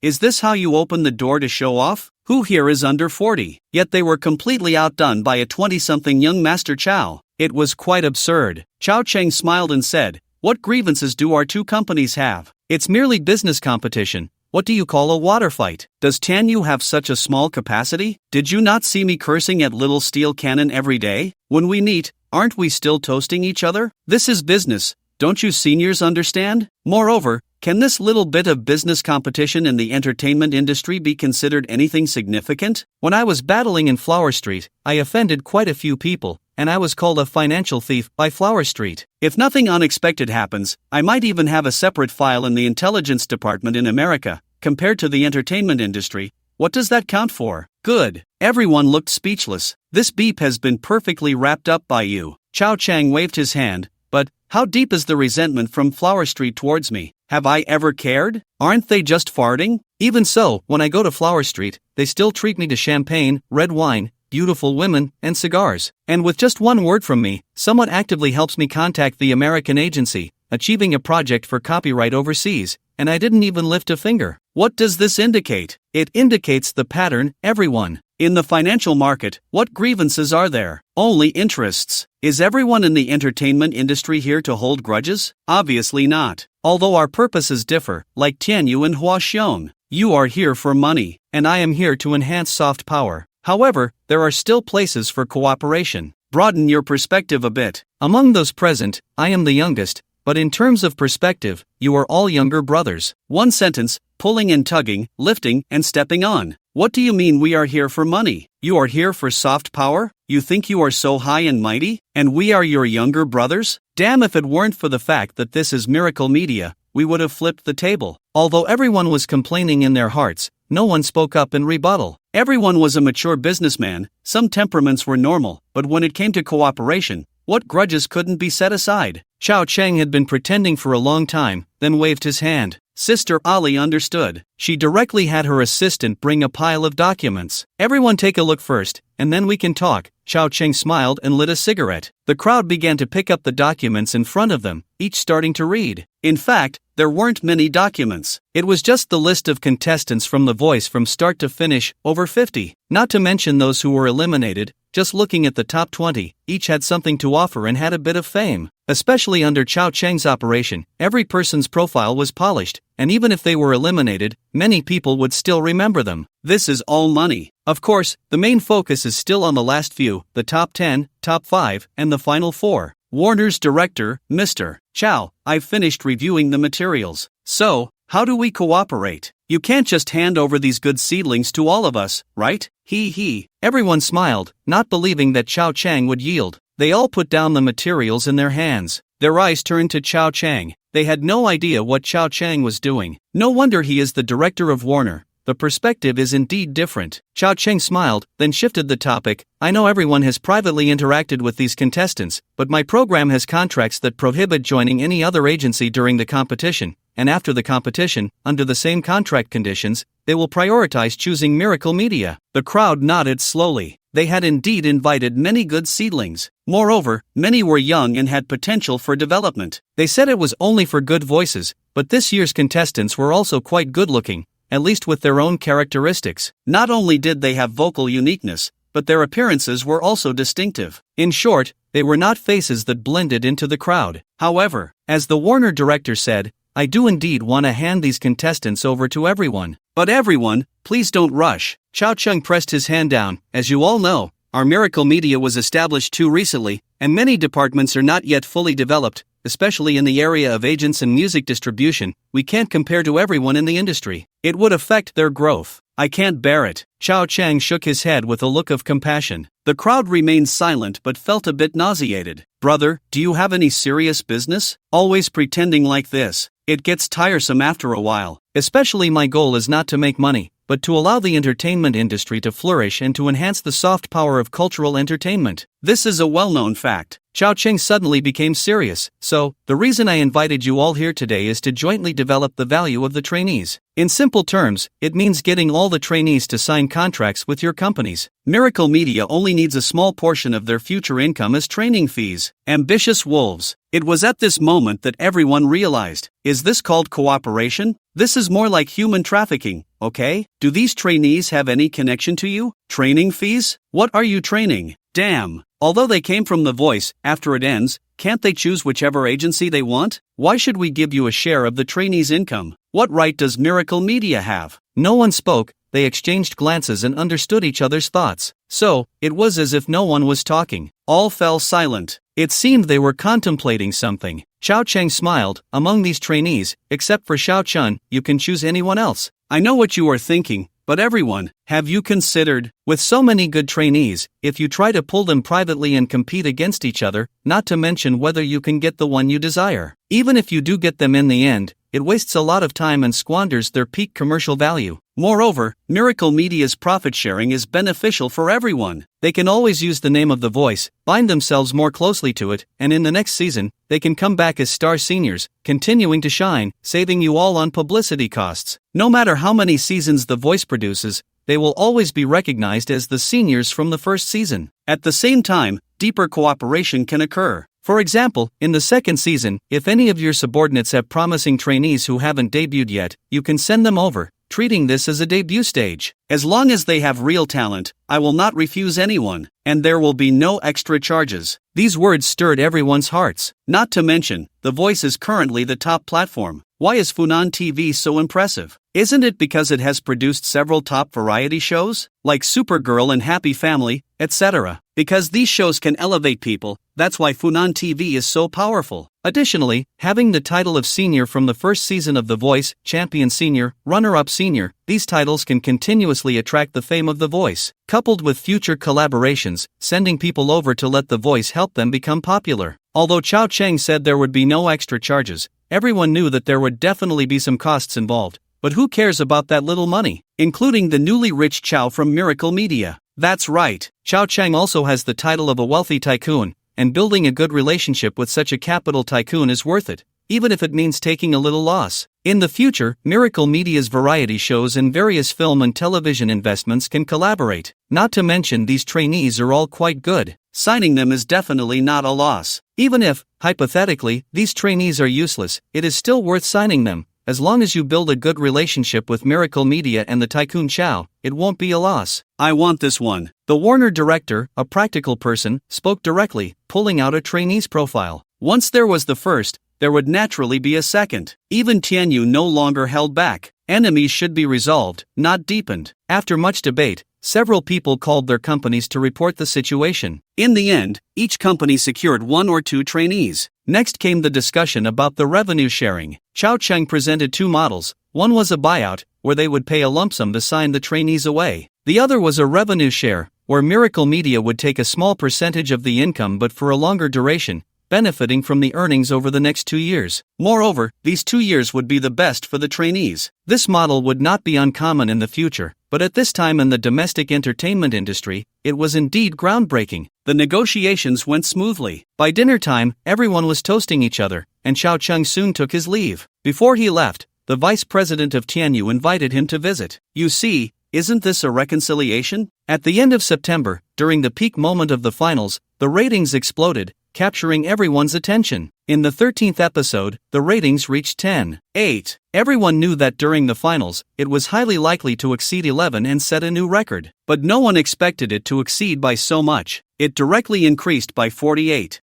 Is this how you open the door to show off? Who here is under 40? Yet they were completely outdone by a 20-something young Master Chao. It was quite absurd. Chao Cheng smiled and said, what grievances do our two companies have? It's merely business competition. What do you call a water fight? Does Tianyu have such a small capacity? Did you not see me cursing at little steel cannon every day? When we meet, aren't we still toasting each other? This is business. Don't you seniors understand? Moreover, can this little bit of business competition in the entertainment industry be considered anything significant? When I was battling in Flower Street, I offended quite a few people, and I was called a financial thief by Flower Street. If nothing unexpected happens, I might even have a separate file in the intelligence department in America. Compared to the entertainment industry, what does that count for? Good. Everyone looked speechless. This beep has been perfectly wrapped up by you. Chao Cheng waved his hand. But, how deep is the resentment from Flower Street towards me? Have I ever cared? Aren't they just farting? Even so, when I go to Flower Street, they still treat me to champagne, red wine, beautiful women, and cigars. And with just one word from me, someone actively helps me contact the American agency, achieving a project for copyright overseas, and I didn't even lift a finger. What does this indicate? It indicates the pattern, everyone. In the financial market, what grievances are there? Only interests. Is everyone in the entertainment industry here to hold grudges? Obviously not. Although our purposes differ, like Tianyu and Huaxiong. You are here for money, and I am here to enhance soft power. However, there are still places for cooperation. Broaden your perspective a bit. Among those present, I am the youngest, but in terms of perspective, you are all younger brothers. One sentence, pulling and tugging, lifting and stepping on. What do you mean we are here for money? You are here for soft power? You think you are so high and mighty? And we are your younger brothers? Damn, if it weren't for the fact that this is Miracle Media, we would have flipped the table. Although everyone was complaining in their hearts, no one spoke up in rebuttal. Everyone was a mature businessman, some temperaments were normal, but when it came to cooperation, what grudges couldn't be set aside? Chao Cheng had been pretending for a long time, then waved his hand. Sister Ali understood. She directly had her assistant bring a pile of documents. Everyone take a look first, and then we can talk. Chao Cheng smiled and lit a cigarette. The crowd began to pick up the documents in front of them, each starting to read. In fact, there weren't many documents. It was just the list of contestants from The Voice from start to finish, over 50. Not to mention those who were eliminated. Just looking at the top 20, each had something to offer and had a bit of fame. Especially under Chao Cheng's operation, every person's profile was polished, and even if they were eliminated, many people would still remember them. This is all money. Of course, the main focus is still on the last few, the top 10, top 5, and the final 4. Warner's director, Mr. Chao, I've finished reviewing the materials. So, how do we cooperate? You can't just hand over these good seedlings to all of us, right? He. Everyone smiled, not believing that Chao Cheng would yield. They all put down the materials in their hands. Their eyes turned to Chao Cheng. They had no idea what Chao Cheng was doing. No wonder he is the director of Warner. The perspective is indeed different. Chao Cheng smiled, then shifted the topic. I know everyone has privately interacted with these contestants, but my program has contracts that prohibit joining any other agency during the competition, and after the competition, under the same contract conditions, they will prioritize choosing Miracle Media. The crowd nodded slowly. They had indeed invited many good seedlings. Moreover, many were young and had potential for development. They said it was only for good voices, but this year's contestants were also quite good-looking, at least with their own characteristics. Not only did they have vocal uniqueness, but their appearances were also distinctive. In short, they were not faces that blended into the crowd. However, as the Warner director said, I do indeed want to hand these contestants over to everyone. But everyone, please don't rush. Chao Cheng pressed his hand down. As you all know, our Miracle Media was established too recently, and many departments are not yet fully developed, especially in the area of agents and music distribution. We can't compare to everyone in the industry. It would affect their growth. I can't bear it. Chao Cheng shook his head with a look of compassion. The crowd remained silent but felt a bit nauseated. Brother, do you have any serious business? Always pretending like this. It gets tiresome after a while. Especially my goal is not to make money, but to allow the entertainment industry to flourish and to enhance the soft power of cultural entertainment. This is a well-known fact. Chao Cheng suddenly became serious. So, the reason I invited you all here today is to jointly develop the value of the trainees. In simple terms, it means getting all the trainees to sign contracts with your companies. Miracle Media only needs a small portion of their future income as training fees. Ambitious wolves. It was at this moment that everyone realized, is this called cooperation? This is more like human trafficking, okay? Do these trainees have any connection to you? Training fees? What are you training? Damn. Although they came from The Voice, after it ends, can't they choose whichever agency they want? Why should we give you a share of the trainees' income? What right does Miracle Media have? No one spoke, they exchanged glances and understood each other's thoughts. So, it was as if no one was talking. All fell silent. It seemed they were contemplating something. Chao Cheng smiled. Among these trainees, except for Xiao Chun, you can choose anyone else. I know what you are thinking. But everyone, have you considered, with so many good trainees, if you try to pull them privately and compete against each other, not to mention whether you can get the one you desire. Even if you do get them in the end, it wastes a lot of time and squanders their peak commercial value. Moreover, Miracle Media's profit sharing is beneficial for everyone. They can always use the name of The Voice, bind themselves more closely to it, and in the next season, they can come back as star seniors, continuing to shine, saving you all on publicity costs. No matter how many seasons The Voice produces, they will always be recognized as the seniors from the first season. At the same time, deeper cooperation can occur. For example, in the second season, if any of your subordinates have promising trainees who haven't debuted yet, you can send them over, treating this as a debut stage. As long as they have real talent, I will not refuse anyone, and there will be no extra charges. These words stirred everyone's hearts. Not to mention, The Voice is currently the top platform. Why is Funan TV so impressive? Isn't it because it has produced several top variety shows, like Supergirl and Happy Family, etc.? Because these shows can elevate people, that's why Funan TV is so powerful. Additionally, having the title of senior from the first season of The Voice, champion senior, runner-up senior, these titles can continuously attract the fame of The Voice, coupled with future collaborations, sending people over to let The Voice help them become popular. Although Chao Cheng said there would be no extra charges, everyone knew that there would definitely be some costs involved. But who cares about that little money, including the newly rich Chao from Miracle Media? That's right, Chao Cheng also has the title of a wealthy tycoon, and building a good relationship with such a capital tycoon is worth it, even if it means taking a little loss. In the future, Miracle Media's variety shows and various film and television investments can collaborate. Not to mention these trainees are all quite good. Signing them is definitely not a loss. Even if, hypothetically, these trainees are useless, it is still worth signing them. As long as you build a good relationship with Miracle Media and the tycoon Chao, it won't be a loss. I want this one. The Warner director, a practical person, spoke directly, pulling out a trainee's profile. Once there was the first, there would naturally be a second. Even Tianyu no longer held back. Enemies should be resolved, not deepened. After much debate, several people called their companies to report the situation. In the end, each company secured 1 or 2 trainees. Next came the discussion about the revenue sharing. Chao Cheng presented 2 models. One was a buyout, where they would pay a lump sum to sign the trainees away. The other was a revenue share, where Miracle Media would take a small percentage of the income but for a longer duration, benefiting from the earnings over the next 2 years. Moreover, these 2 years would be the best for the trainees. This model would not be uncommon in the future, but at this time in the domestic entertainment industry, it was indeed groundbreaking. The negotiations went smoothly. By dinner time, everyone was toasting each other, and Xiao Cheng soon took his leave. Before he left, the vice president of Tianyu invited him to visit. You see, isn't this a reconciliation? At the end of September, during the peak moment of the finals, the ratings exploded, capturing everyone's attention. In the 13th episode, the ratings reached 10.8. Everyone knew that during the finals, it was highly likely to exceed 11 and set a new record. But no one expected it to exceed by so much. It directly increased by 78%.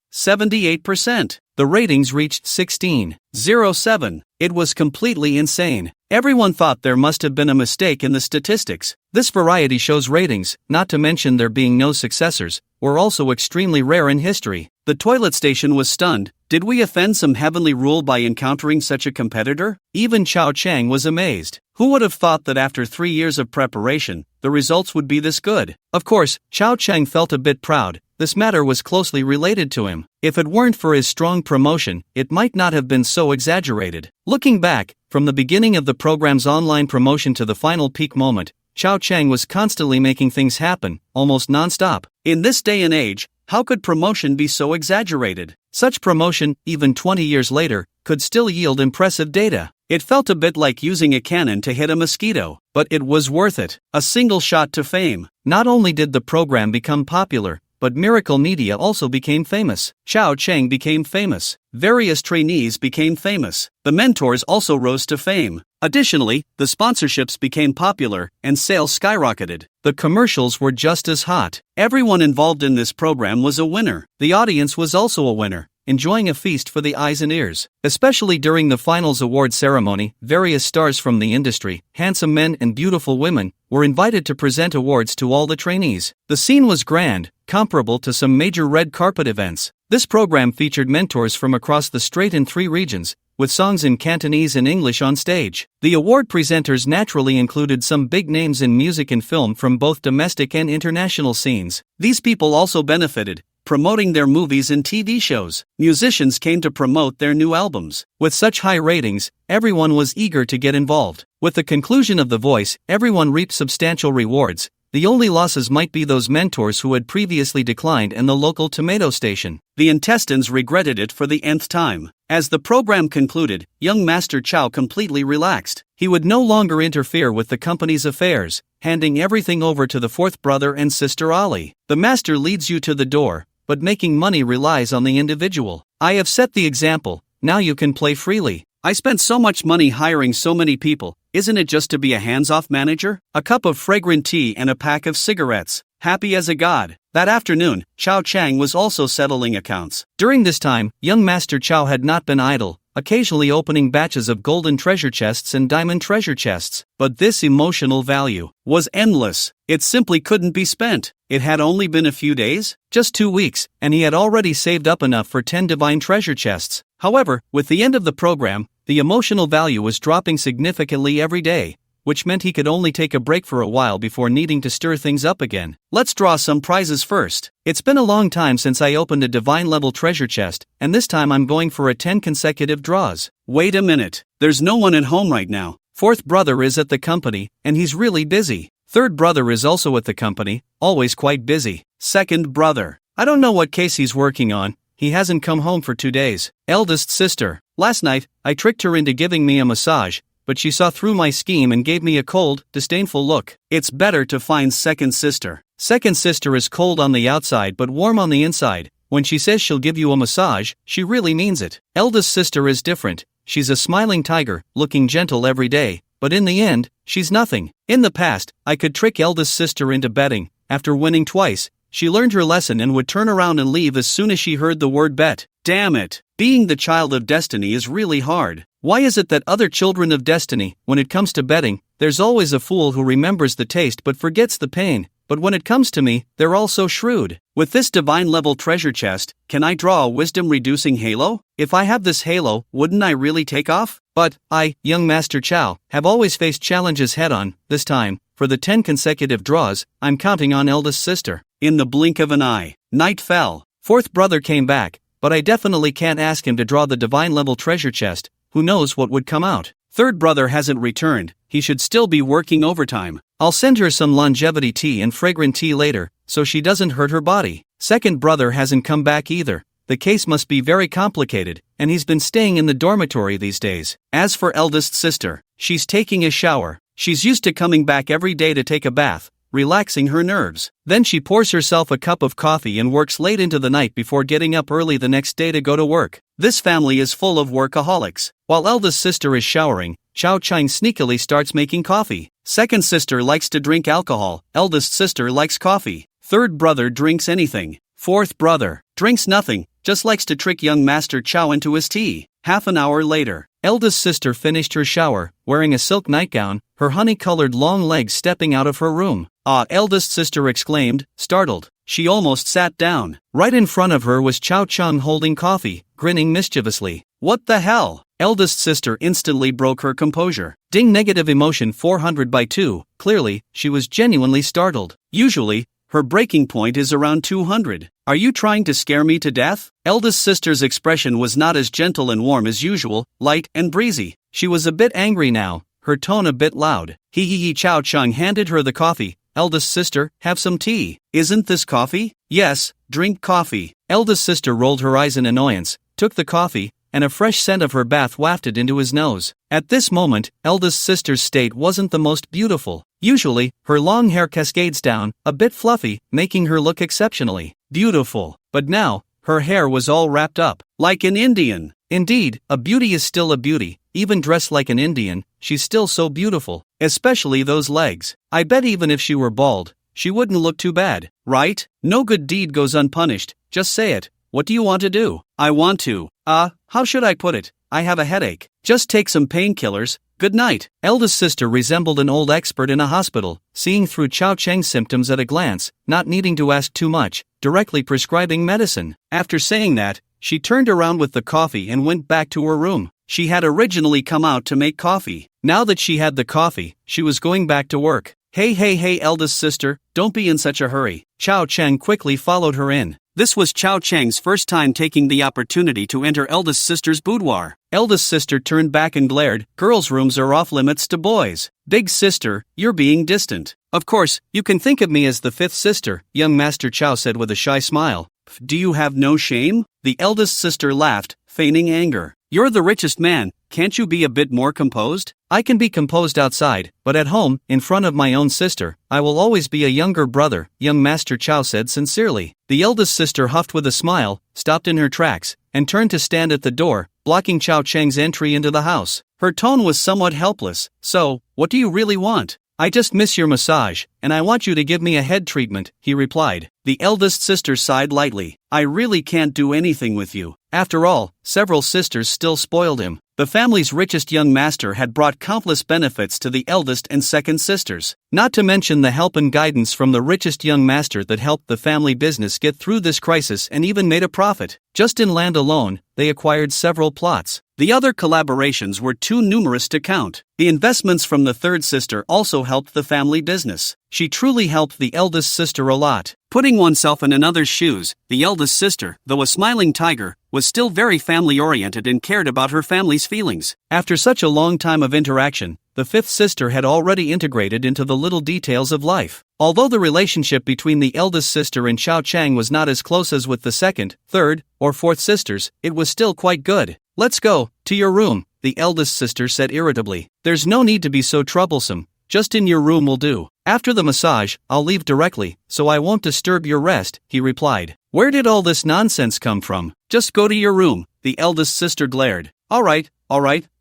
The ratings reached 16.07. It was completely insane. Everyone thought there must have been a mistake in the statistics. This variety show's ratings, not to mention there being no successors, were also extremely rare in history. The toilet station was stunned. Did we offend some heavenly rule by encountering such a competitor? Even Chao Cheng was amazed. Who would have thought that after 3 years of preparation, the results would be this good? Of course, Chao Cheng felt a bit proud. This matter was closely related to him. If it weren't for his strong promotion, it might not have been so exaggerated. Looking back, From the beginning of the program's online promotion to the final peak moment, Chow Chang was constantly making things happen, almost non-stop. In this day and age, how could promotion be so exaggerated? Such promotion, even 20 years later, could still yield impressive data. It felt a bit like using a cannon to hit a mosquito, but it was worth it. A single shot to fame. Not only did the program become popular, but Miracle Media also became famous. Chow Chang became famous. Various trainees became famous. The mentors also rose to fame. Additionally, the sponsorships became popular, and sales skyrocketed. The commercials were just as hot. Everyone involved in this program was a winner. The audience was also a winner, enjoying a feast for the eyes and ears. Especially during the finals award ceremony, various stars from the industry, handsome men and beautiful women, were invited to present awards to all the trainees. The scene was grand, comparable to some major red carpet events. This program featured mentors from across the strait in 3 regions, with songs in Cantonese and English on stage. The award presenters naturally included some big names in music and film from both domestic and international scenes. These people also benefited, promoting their movies and TV shows. Musicians came to promote their new albums. With such high ratings, everyone was eager to get involved. With the conclusion of The Voice, everyone reaped substantial rewards. The only losses might be those mentors who had previously declined and the local tomato station. The intestines regretted it for the nth time. As the program concluded, young Master Chow completely relaxed. He would no longer interfere with the company's affairs, handing everything over to the 4th brother and sister Ali. The master leads you to the door, but making money relies on the individual. I have set the example, now you can play freely. I spent so much money hiring so many people, isn't it just to be a hands-off manager? A cup of fragrant tea and a pack of cigarettes. Happy as a god. That afternoon, Chow Chang was also settling accounts. During this time, young Master Chow had not been idle, occasionally opening batches of golden treasure chests and diamond treasure chests. But this emotional value was endless. It simply couldn't be spent. It had only been a few days, just 2 weeks, and he had already saved up enough for 10 divine treasure chests. However, with the end of the program, the emotional value was dropping significantly every day, which meant he could only take a break for a while before needing to stir things up again. Let's draw some prizes first. It's been a long time since I opened a divine level treasure chest, and this time I'm going for a 10 consecutive draws. Wait a minute, there's no one at home right now. 4th brother is at the company, and he's really busy. 3rd brother is also at the company, always quite busy. 2nd brother, I don't know what case he's working on, he hasn't come home for 2 days. Eldest sister, last night, I tricked her into giving me a massage, but she saw through my scheme and gave me a cold, disdainful look. It's better to find 2nd sister. 2nd sister is cold on the outside but warm on the inside. When she says she'll give you a massage, she really means it. Eldest sister is different. She's a smiling tiger, looking gentle every day, but in the end, she's nothing. In the past, I could trick eldest sister into betting. After winning twice, she learned her lesson and would turn around and leave as soon as she heard the word bet. Damn it! Being the child of destiny is really hard. Why is it that other children of destiny, when it comes to betting, there's always a fool who remembers the taste but forgets the pain, but when it comes to me, they're all so shrewd. With this divine level treasure chest, can I draw a wisdom reducing halo? If I have this halo, wouldn't I really take off? But, I, young Master Chow, have always faced challenges head on. This time, for the 10 consecutive draws, I'm counting on eldest sister. In the blink of an eye, night fell. 4th brother came back, but I definitely can't ask him to draw the divine level treasure chest. Who knows what would come out? 3rd brother hasn't returned, he should still be working overtime. I'll send her some longevity tea and fragrant tea later, so she doesn't hurt her body. 2nd brother hasn't come back either. The case must be very complicated, and he's been staying in the dormitory these days. As for eldest sister, she's taking a shower. She's used to coming back every day to take a bath, relaxing her nerves. Then she pours herself a cup of coffee and works late into the night before getting up early the next day to go to work. This family is full of workaholics. While eldest sister is showering, Chow Chang sneakily starts making coffee. 2nd sister likes to drink alcohol, eldest sister likes coffee. 3rd brother drinks anything. 4th brother drinks nothing, just likes to trick young Master Chow into his tea. Half an hour later, eldest sister finished her shower, wearing a silk nightgown, her honey-colored long legs stepping out of her room. Ah, eldest sister exclaimed, startled. She almost sat down. Right in front of her was Chow Chang holding coffee, grinning mischievously. What the hell? Eldest sister instantly broke her composure. Ding, negative emotion 400 by 2. Clearly, she was genuinely startled. Usually, her breaking point is around 200. Are you trying to scare me to death? Eldest sister's expression was not as gentle and warm as usual, light and breezy. She was a bit angry now, her tone a bit loud. Hee. Chao Cheng handed her the coffee. Eldest sister, have some tea. Isn't this coffee? Yes, drink coffee. Eldest sister rolled her eyes in annoyance, took the coffee, and a fresh scent of her bath wafted into his nose. At this moment, eldest sister's state wasn't the most beautiful. Usually, her long hair cascades down, a bit fluffy, making her look exceptionally beautiful. But now, her hair was all wrapped up, like an Indian. Indeed, a beauty is still a beauty, even dressed like an Indian, she's still so beautiful. Especially those legs. I bet even if she were bald, she wouldn't look too bad, right? No good deed goes unpunished, just say it. What do you want to do? I want to, how should I put it? I have a headache. Just take some painkillers. Good night. Eldest sister resembled an old expert in a hospital, seeing through Chao Cheng's symptoms at a glance, not needing to ask too much, directly prescribing medicine. After saying that, she turned around with the coffee and went back to her room. She had originally come out to make coffee. Now that she had the coffee, she was going back to work. Hey, eldest sister, don't be in such a hurry. Chao Cheng quickly followed her in. This was Chao Cheng's first time taking the opportunity to enter eldest sister's boudoir. Eldest sister turned back and glared. Girls' rooms are off limits to boys. Big sister, you're being distant. Of course, you can think of me as the fifth sister, young Master Chao said with a shy smile. Do you have no shame? The eldest sister laughed, feigning anger. You're the richest man, can't you be a bit more composed? I can be composed outside, but at home, in front of my own sister, I will always be a younger brother, young Master Chao said sincerely. The eldest sister huffed with a smile, stopped in her tracks, and turned to stand at the door, blocking Chao Cheng's entry into the house. Her tone was somewhat helpless. So, what do you really want? I just miss your massage, and I want you to give me a head treatment, he replied. The eldest sister sighed lightly. I really can't do anything with you. After all, several sisters still spoiled him. The family's richest young master had brought countless benefits to the eldest and second sisters, not to mention the help and guidance from the richest young master that helped the family business get through this crisis and even made a profit. Just in land alone, they acquired several plots. The other collaborations were too numerous to count. The investments from the third sister also helped the family business. She truly helped the eldest sister a lot. Putting oneself in another's shoes, the eldest sister, though a smiling tiger, was still very family-oriented and cared about her family's feelings. After such a long time of interaction, the fifth sister had already integrated into the little details of life. Although the relationship between the eldest sister and Chao Cheng was not as close as with the second, third, or fourth sisters, it was still quite good. Let's go, to your room, the eldest sister said irritably. There's no need to be so troublesome, just in your room will do. After the massage, I'll leave directly, so I won't disturb your rest, he replied. Where did all this nonsense come from? Just go to your room, the eldest sister glared. All right,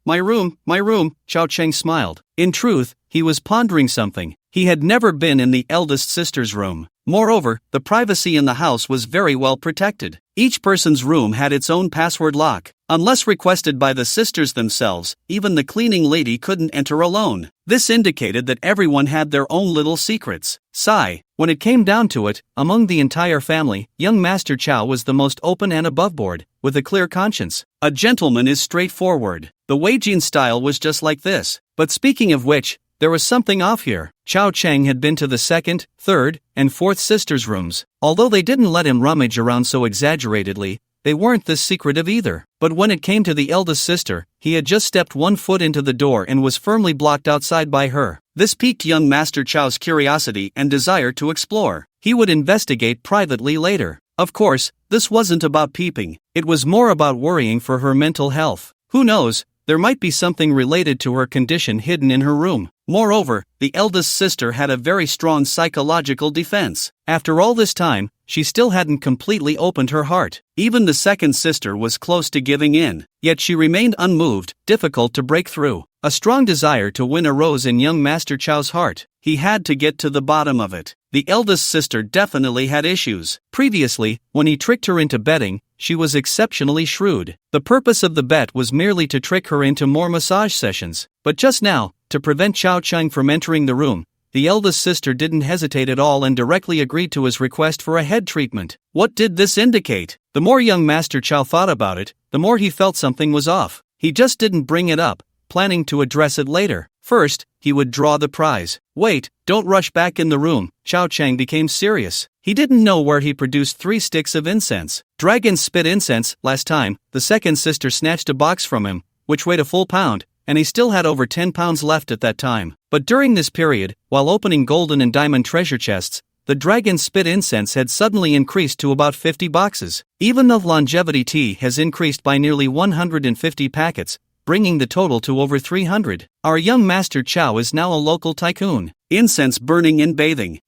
my room, Chao Cheng smiled. In truth, he was pondering something. He had never been in the eldest sister's room. Moreover, the privacy in the house was very well protected. Each person's room had its own password lock. Unless requested by the sisters themselves, even the cleaning lady couldn't enter alone. This indicated that everyone had their own little secrets. Sigh. When it came down to it, among the entire family, young Master Chao was the most open and aboveboard, with a clear conscience. A gentleman is straightforward. The Wei Jin style was just like this. But speaking of which, there was something off here. Chao Cheng had been to the second, third, and fourth sisters' rooms. Although they didn't let him rummage around so exaggeratedly, they weren't this secretive either. But when it came to the eldest sister, he had just stepped one foot into the door and was firmly blocked outside by her. This piqued young Master Chao's curiosity and desire to explore. He would investigate privately later. Of course, this wasn't about peeping. It was more about worrying for her mental health. Who knows, there might be something related to her condition hidden in her room. Moreover, the eldest sister had a very strong psychological defense. After all this time, she still hadn't completely opened her heart. Even the second sister was close to giving in. Yet she remained unmoved, difficult to break through. A strong desire to win arose in young Master Chao's heart. He had to get to the bottom of it. The eldest sister definitely had issues. Previously, when he tricked her into betting, she was exceptionally shrewd. The purpose of the bet was merely to trick her into more massage sessions. But just now, to prevent Chao Cheng from entering the room, the eldest sister didn't hesitate at all and directly agreed to his request for a head treatment. What did this indicate? The more young Master Chao thought about it, the more he felt something was off. He just didn't bring it up, planning to address it later. First, he would draw the prize. Wait, don't rush back in the room. Chao Cheng became serious. He didn't know where he produced 3 sticks of incense. Dragon spit incense. Last time, the second sister snatched a box from him, which weighed a full pound, and he still had over 10 pounds left at that time. But during this period, while opening golden and diamond treasure chests, the dragon spit incense had suddenly increased to about 50 boxes. Even the longevity tea has increased by nearly 150 packets, bringing the total to over 300. Our young Master Chow is now a local tycoon. Incense burning in bathing.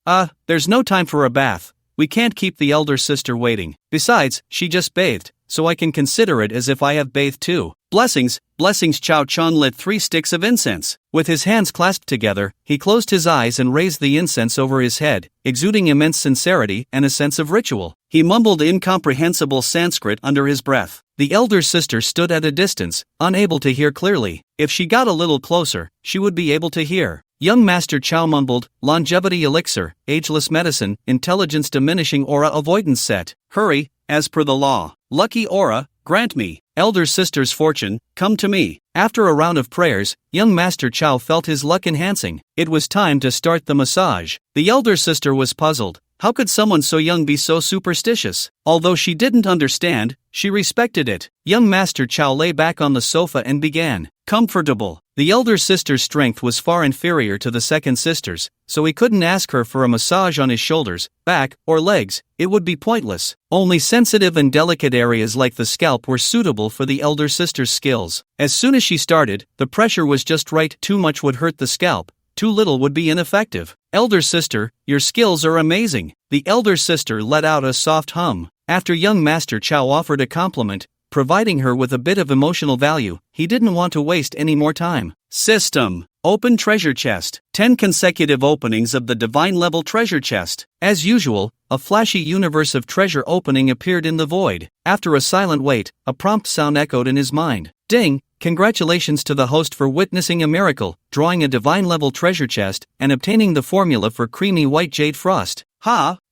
There's no time for a bath. We can't keep the elder sister waiting. Besides, she just bathed, so I can consider it as if I have bathed too. Blessings, blessings. Chow Chun lit 3 sticks of incense. With his hands clasped together, he closed his eyes and raised the incense over his head, exuding immense sincerity and a sense of ritual. He mumbled incomprehensible Sanskrit under his breath. The elder sister stood at a distance, unable to hear clearly. If she got a little closer, she would be able to hear. Young Master Chow mumbled, longevity elixir, ageless medicine, intelligence diminishing aura avoidance set. Hurry, as per the law. Lucky aura, grant me. Elder sister's fortune, come to me. After a round of prayers, young Master Chow felt his luck enhancing. It was time to start the massage. The elder sister was puzzled. How could someone so young be so superstitious? Although she didn't understand, she respected it. Young Master Chow lay back on the sofa and began. Comfortable. The elder sister's strength was far inferior to the second sister's, so he couldn't ask her for a massage on his shoulders, back, or legs. It would be pointless. Only sensitive and delicate areas like the scalp were suitable for the elder sister's skills. As soon as she started, the pressure was just right. Too much would hurt the scalp. Too little would be ineffective. Elder sister, your skills are amazing. The elder sister let out a soft hum. After young Master Chow offered a compliment, providing her with a bit of emotional value, he didn't want to waste any more time. System. Open treasure chest. 10 consecutive openings of the divine level treasure chest. As usual, a flashy universe of treasure opening appeared in the void. After a silent wait, a prompt sound echoed in his mind. Ding! Congratulations to the host for witnessing a miracle, drawing a divine level treasure chest, and obtaining the formula for creamy white jade frost.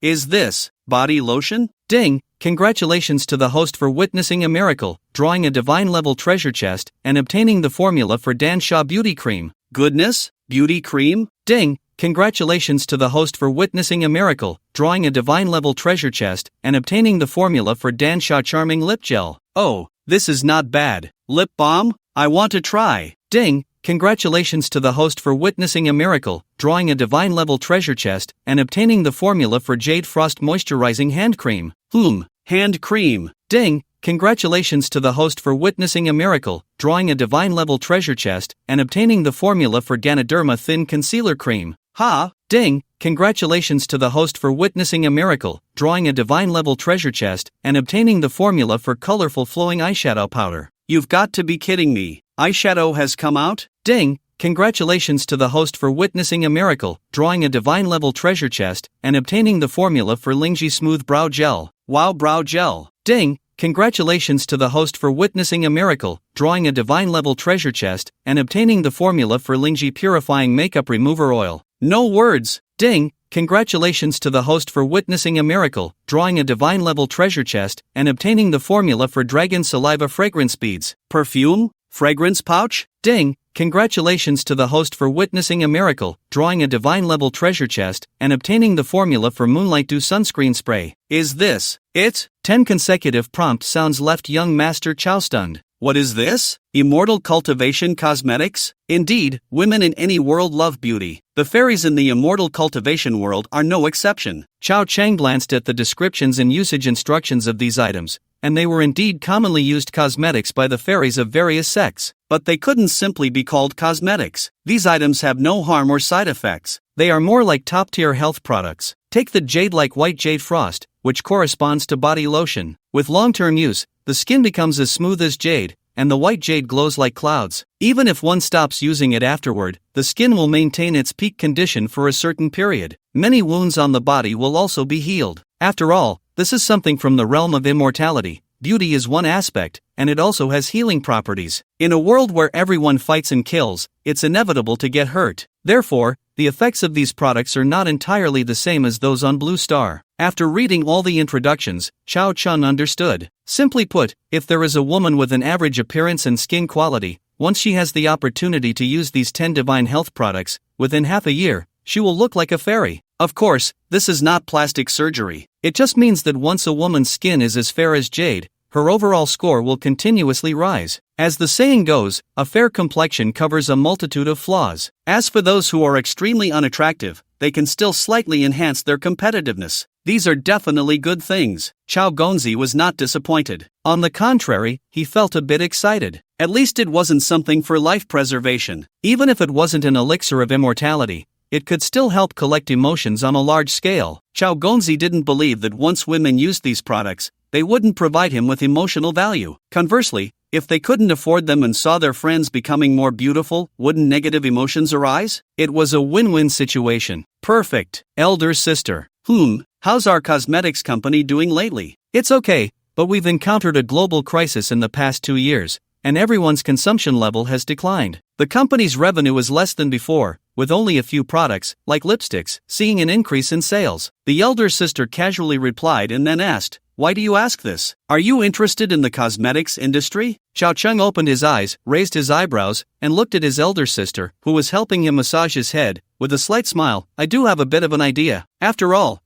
Is this body lotion? Ding! Congratulations to the host for witnessing a miracle, drawing a divine level treasure chest, and obtaining the formula for Dan Shaw beauty cream. Goodness? Beauty cream? Ding! Congratulations to the host for witnessing a miracle, drawing a divine level treasure chest, and obtaining the formula for Dan Shaw charming lip gel. Oh, this is not bad. Lip balm? I want to try. Ding! Congratulations to the host for witnessing a miracle, drawing a divine level treasure chest, and obtaining the formula for Jade Frost moisturizing hand cream. Hand cream. Ding! Congratulations to the host for witnessing a miracle, drawing a divine level treasure chest, and obtaining the formula for Ganoderma thin concealer cream. Ding! Congratulations to the host for witnessing a miracle, drawing a divine level treasure chest, and obtaining the formula for colorful flowing eyeshadow powder. You've got to be kidding me. Eyeshadow has come out? Ding! Congratulations to the host for witnessing a miracle, drawing a divine level treasure chest, and obtaining the formula for Lingji Smooth Brow Gel. Wow, brow gel. Ding! Congratulations to the host for witnessing a miracle, drawing a divine level treasure chest, and obtaining the formula for Lingji Purifying Makeup Remover Oil. No words. Ding! Congratulations to the host for witnessing a miracle, drawing a divine level treasure chest, and obtaining the formula for Dragon Saliva Fragrance Beads. Perfume? Fragrance pouch? Ding! Congratulations to the host for witnessing a miracle, drawing a divine level treasure chest, and obtaining the formula for Moonlight Dew Sunscreen Spray. Is this it? 10 consecutive prompt sounds left young Master Chow stunned. What is this? Immortal Cultivation Cosmetics? Indeed, women in any world love beauty. The fairies in the immortal cultivation world are no exception. Chow Chang glanced at the descriptions and usage instructions of these items, and they were indeed commonly used cosmetics by the fairies of various sects. But they couldn't simply be called cosmetics. These items have no harm or side effects. They are more like top-tier health products. Take the jade-like white jade frost, which corresponds to body lotion. With long-term use, the skin becomes as smooth as jade, and the white jade glows like clouds. Even if one stops using it afterward, the skin will maintain its peak condition for a certain period. Many wounds on the body will also be healed. After all, this is something from the realm of immortality. Beauty is one aspect, and it also has healing properties. In a world where everyone fights and kills, it's inevitable to get hurt. Therefore, the effects of these products are not entirely the same as those on Blue Star. After reading all the introductions, Chow Chun understood. Simply put, if there is a woman with an average appearance and skin quality, once she has the opportunity to use these 10 divine health products, within half a year, she will look like a fairy. Of course, this is not plastic surgery. It just means that once a woman's skin is as fair as jade, her overall score will continuously rise. As the saying goes, a fair complexion covers a multitude of flaws. As for those who are extremely unattractive, they can still slightly enhance their competitiveness. These are definitely good things. Chao Gonzi was not disappointed. On the contrary, he felt a bit excited. At least it wasn't something for life preservation. Even if it wasn't an elixir of immortality, it could still help collect emotions on a large scale. Chao Gonzi didn't believe that once women used these products, they wouldn't provide him with emotional value. Conversely, if they couldn't afford them and saw their friends becoming more beautiful, wouldn't negative emotions arise? It was a win-win situation. Perfect. Elder sister. How's our cosmetics company doing lately? It's okay, but we've encountered a global crisis in the past 2 years, and everyone's consumption level has declined. The company's revenue is less than before, with only a few products, like lipsticks, seeing an increase in sales. The elder sister casually replied and then asked, "Why do you ask this? Are you interested in the cosmetics industry?" Xiao Cheng opened his eyes, raised his eyebrows, and looked at his elder sister, who was helping him massage his head. With a slight smile, "I do have a bit of an idea. After all,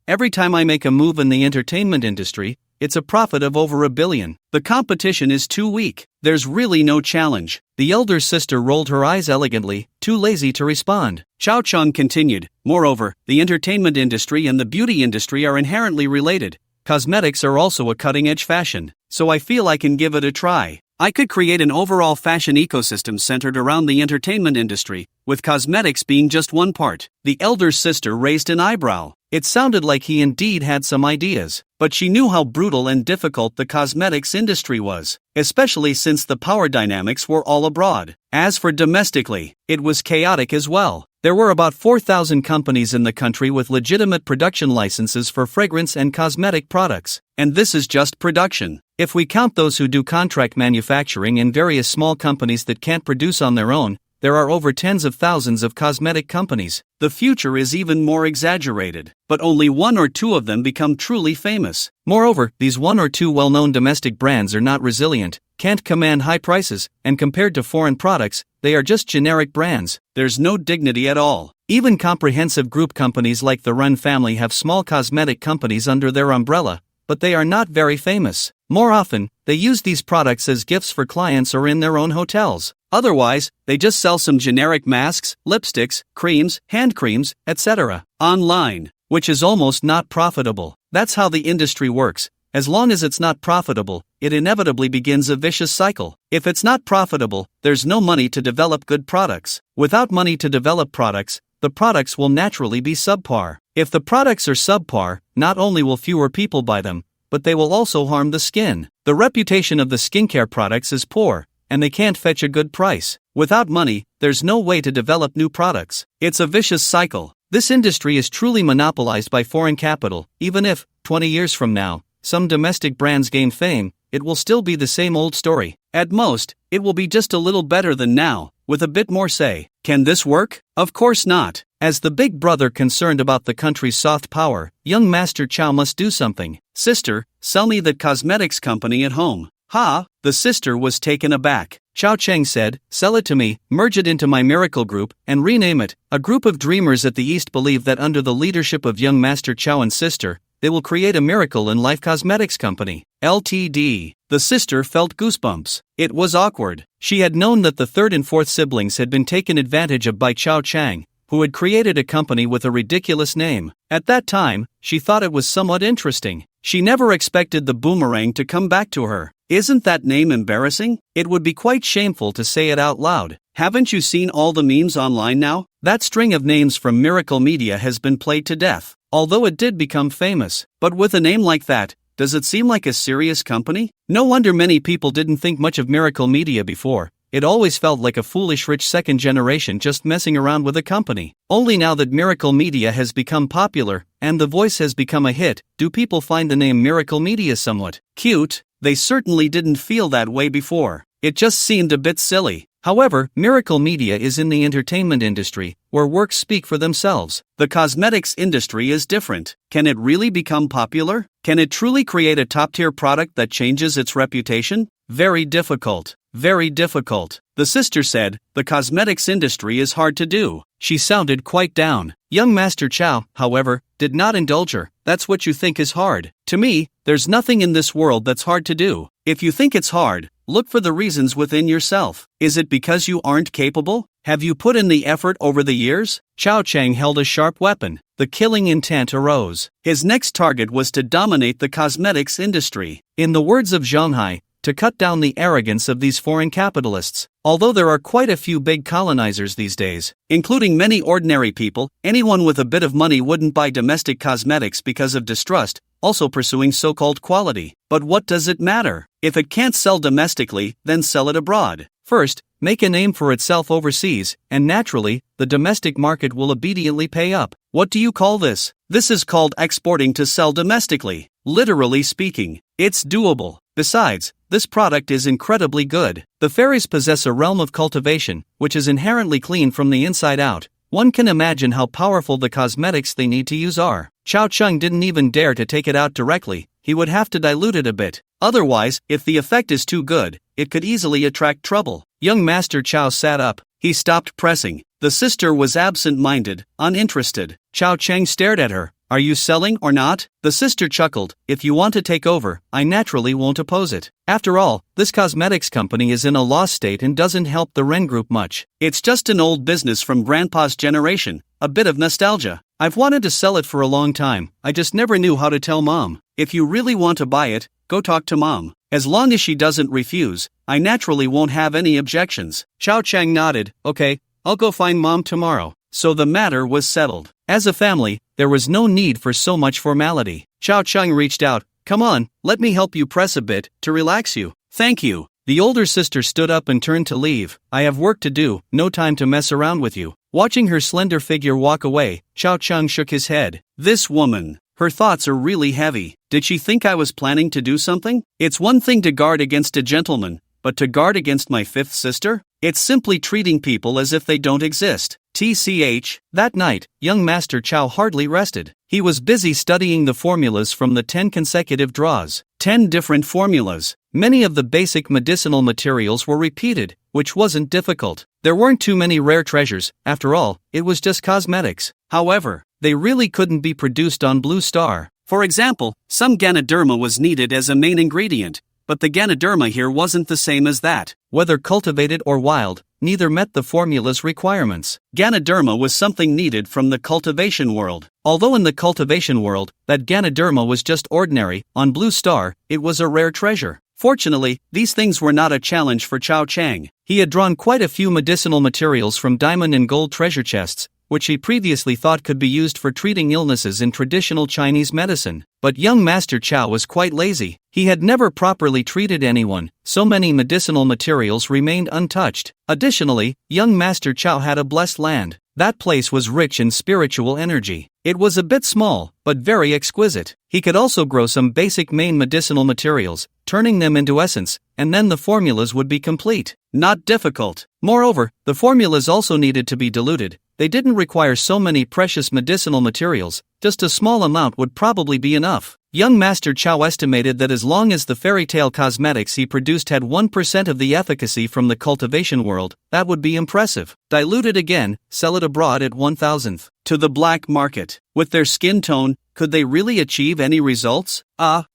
every time I make a move in the entertainment industry, it's a profit of over $1 billion. The competition is too weak. There's really no challenge." The elder sister rolled her eyes elegantly, too lazy to respond. Xiao Cheng continued, "Moreover, the entertainment industry and the beauty industry are inherently related. Cosmetics are also a cutting-edge fashion, so I feel I can give it a try. I could create an overall fashion ecosystem centered around the entertainment industry, with cosmetics being just one part." The elder sister raised an eyebrow. It sounded like he indeed had some ideas, but she knew how brutal and difficult the cosmetics industry was, especially since the power dynamics were all abroad. As for domestically, it was chaotic as well. There were about 4,000 companies in the country with legitimate production licenses for fragrance and cosmetic products, and this is just production. If we count those who do contract manufacturing and various small companies that can't produce on their own, there are over tens of thousands of cosmetic companies. The future is even more exaggerated, but only 1 or 2 of them become truly famous. Moreover, these 1 or 2 well-known domestic brands are not resilient, can't command high prices, and compared to foreign products, they are just generic brands. There's no dignity at all. Even comprehensive group companies like the Run family have small cosmetic companies under their umbrella, but they are not very famous. More often, they use these products as gifts for clients or in their own hotels. Otherwise, they just sell some generic masks, lipsticks, creams, hand creams, etc. online, which is almost not profitable. That's how the industry works. As long as it's not profitable, it inevitably begins a vicious cycle. If it's not profitable, there's no money to develop good products. Without money to develop products, the products will naturally be subpar. If the products are subpar, not only will fewer people buy them, but they will also harm the skin. The reputation of the skincare products is poor, and they can't fetch a good price. Without money, there's no way to develop new products. It's a vicious cycle. This industry is truly monopolized by foreign capital. Even if, 20 years from now, some domestic brands gain fame, it will still be the same old story. At most, it will be just a little better than now, with a bit more say. Can this work? Of course not. As the big brother concerned about the country's soft power, young Master Chow must do something. "Sister, sell me that cosmetics company at home." "Ha!" The sister was taken aback. Chao Cheng said, "Sell it to me, merge it into my miracle group, and rename it." A group of dreamers at the East believe that under the leadership of young Master Chow and sister, they will create a miracle in life cosmetics company. Ltd. The sister felt goosebumps. It was awkward. She had known that the third and fourth siblings had been taken advantage of by Chao Cheng, who had created a company with a ridiculous name. At that time, she thought it was somewhat interesting. She never expected the boomerang to come back to her. Isn't that name embarrassing? It would be quite shameful to say it out loud. Haven't you seen all the memes online now? That string of names from Miracle Media has been played to death. Although it did become famous, but with a name like that, does it seem like a serious company? No wonder many people didn't think much of Miracle Media before. It always felt like a foolish rich second generation just messing around with a company. Only now that Miracle Media has become popular, and The Voice has become a hit, do people find the name Miracle Media somewhat cute. They certainly didn't feel that way before. It just seemed a bit silly. However, Miracle Media is in the entertainment industry, where works speak for themselves. The cosmetics industry is different. Can it really become popular? Can it truly create a top-tier product that changes its reputation? Very difficult. very difficult. The sister said, the cosmetics industry is hard to do. She sounded quite down. Young Master Chow, however, did not indulge her. That's what you think is hard. To me, there's nothing in this world that's hard to do. If you think it's hard, look for the reasons within yourself. Is it because you aren't capable? Have you put in the effort over the years? Chao Chang held a sharp weapon. The killing intent arose. His next target was to dominate the cosmetics industry. In the words of Zhonghai, to cut down the arrogance of these foreign capitalists. Although there are quite a few big colonizers these days, including many ordinary people, anyone with a bit of money wouldn't buy domestic cosmetics because of distrust, also pursuing so-called quality. But what does it matter? If it can't sell domestically, then sell it abroad. First, make a name for itself overseas, and naturally, the domestic market will obediently pay up. What do you call this? This is called exporting to sell domestically. Literally speaking, it's doable. Besides, this product is incredibly good. The fairies possess a realm of cultivation, which is inherently clean from the inside out. One can imagine how powerful the cosmetics they need to use are. Chao Cheng didn't even dare to take it out directly. He would have to dilute it a bit. Otherwise, if the effect is too good, it could easily attract trouble. Young Master Chao sat up. He stopped pressing. The sister was absent-minded, uninterested. Chao Cheng stared at her. Are you selling or not? The sister chuckled. If you want to take over, I naturally won't oppose it. After all, this cosmetics company is in a lost state and doesn't help the Ren Group much. It's just an old business from Grandpa's generation, a bit of nostalgia. I've wanted to sell it for a long time, I just never knew how to tell Mom. If you really want to buy it, go talk to Mom. As long as she doesn't refuse, I naturally won't have any objections. Xiao Chang nodded. Okay, I'll go find Mom tomorrow. So the matter was settled. As a family, there was no need for so much formality. Xiao Chang reached out. Come on, let me help you press a bit, to relax you. Thank you. The older sister stood up and turned to leave. I have work to do, no time to mess around with you. Watching her slender figure walk away, Xiao Chang shook his head. This woman, her thoughts are really heavy. Did she think I was planning to do something? It's one thing to guard against a gentleman, but to guard against my fifth sister? It's simply treating people as if they don't exist. TCH, that night, young Master Chow hardly rested. He was busy studying the formulas from the 10 consecutive draws. 10 different formulas. Many of the basic medicinal materials were repeated, which wasn't difficult. There weren't too many rare treasures, after all, it was just cosmetics. However, they really couldn't be produced on Blue Star. For example, some Ganoderma was needed as a main ingredient, but the Ganoderma here wasn't the same as that. Whether cultivated or wild, neither met the formula's requirements. Ganoderma was something needed from the cultivation world. Although in the cultivation world, that Ganoderma was just ordinary, on Blue Star, it was a rare treasure. Fortunately, these things were not a challenge for Chao Chang. He had drawn quite a few medicinal materials from diamond and gold treasure chests, which he previously thought could be used for treating illnesses in traditional Chinese medicine. But young Master Chow was quite lazy. He had never properly treated anyone, so many medicinal materials remained untouched. Additionally, young Master Chow had a blessed land. That place was rich in spiritual energy. It was a bit small, but very exquisite. He could also grow some basic main medicinal materials, turning them into essence, and then the formulas would be complete. Not difficult. Moreover, the formulas also needed to be diluted. They didn't require so many precious medicinal materials, just a small amount would probably be enough. Young Master Chow estimated that as long as the fairy tale cosmetics he produced had 1% of the efficacy from the cultivation world, that would be impressive. Dilute it again, sell it abroad at 1,000th. To the black market. With their skin tone, could they really achieve any results?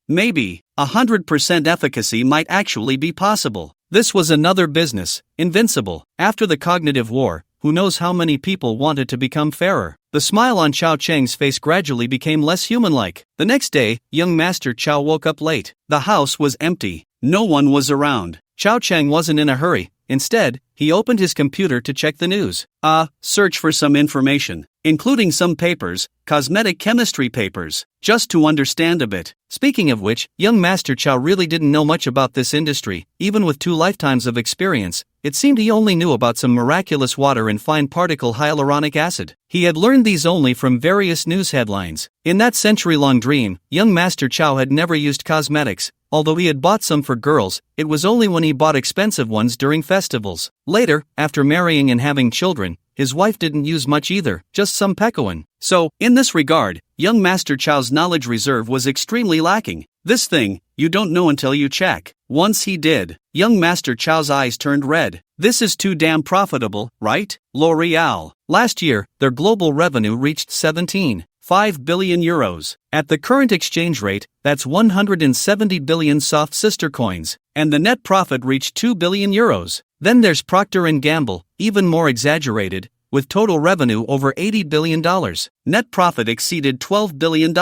Maybe. 100% efficacy might actually be possible. This was another business, invincible. After the cognitive war, who knows how many people wanted to become fairer. The smile on Chao Cheng's face gradually became less human-like. The next day, young Master Chow woke up late. The house was empty. No one was around. Chao Cheng wasn't in a hurry. Instead, he opened his computer to check the news. Search for some information, including some papers, cosmetic chemistry papers, just to understand a bit. Speaking of which, young Master Chow really didn't know much about this industry. Even with 2 lifetimes of experience, it seemed he only knew about some miraculous water and fine particle hyaluronic acid. He had learned these only from various news headlines. In that century-long dream, young Master Chow had never used cosmetics. Although he had bought some for girls, it was only when he bought expensive ones during festivals. Later, after marrying and having children, his wife didn't use much either, just some Pekoin. So, in this regard, young Master Chow's knowledge reserve was extremely lacking. This thing, You don't know until you check. Once he did, young Master Chow's eyes turned red. This is too damn profitable, right? L'Oreal. Last year, their global revenue reached 17.5 billion euros. At the current exchange rate, that's 170 billion soft sister coins. And the net profit reached 2 billion euros. Then there's Procter & Gamble, even more exaggerated, with total revenue over $80 billion. Net profit exceeded $12 billion.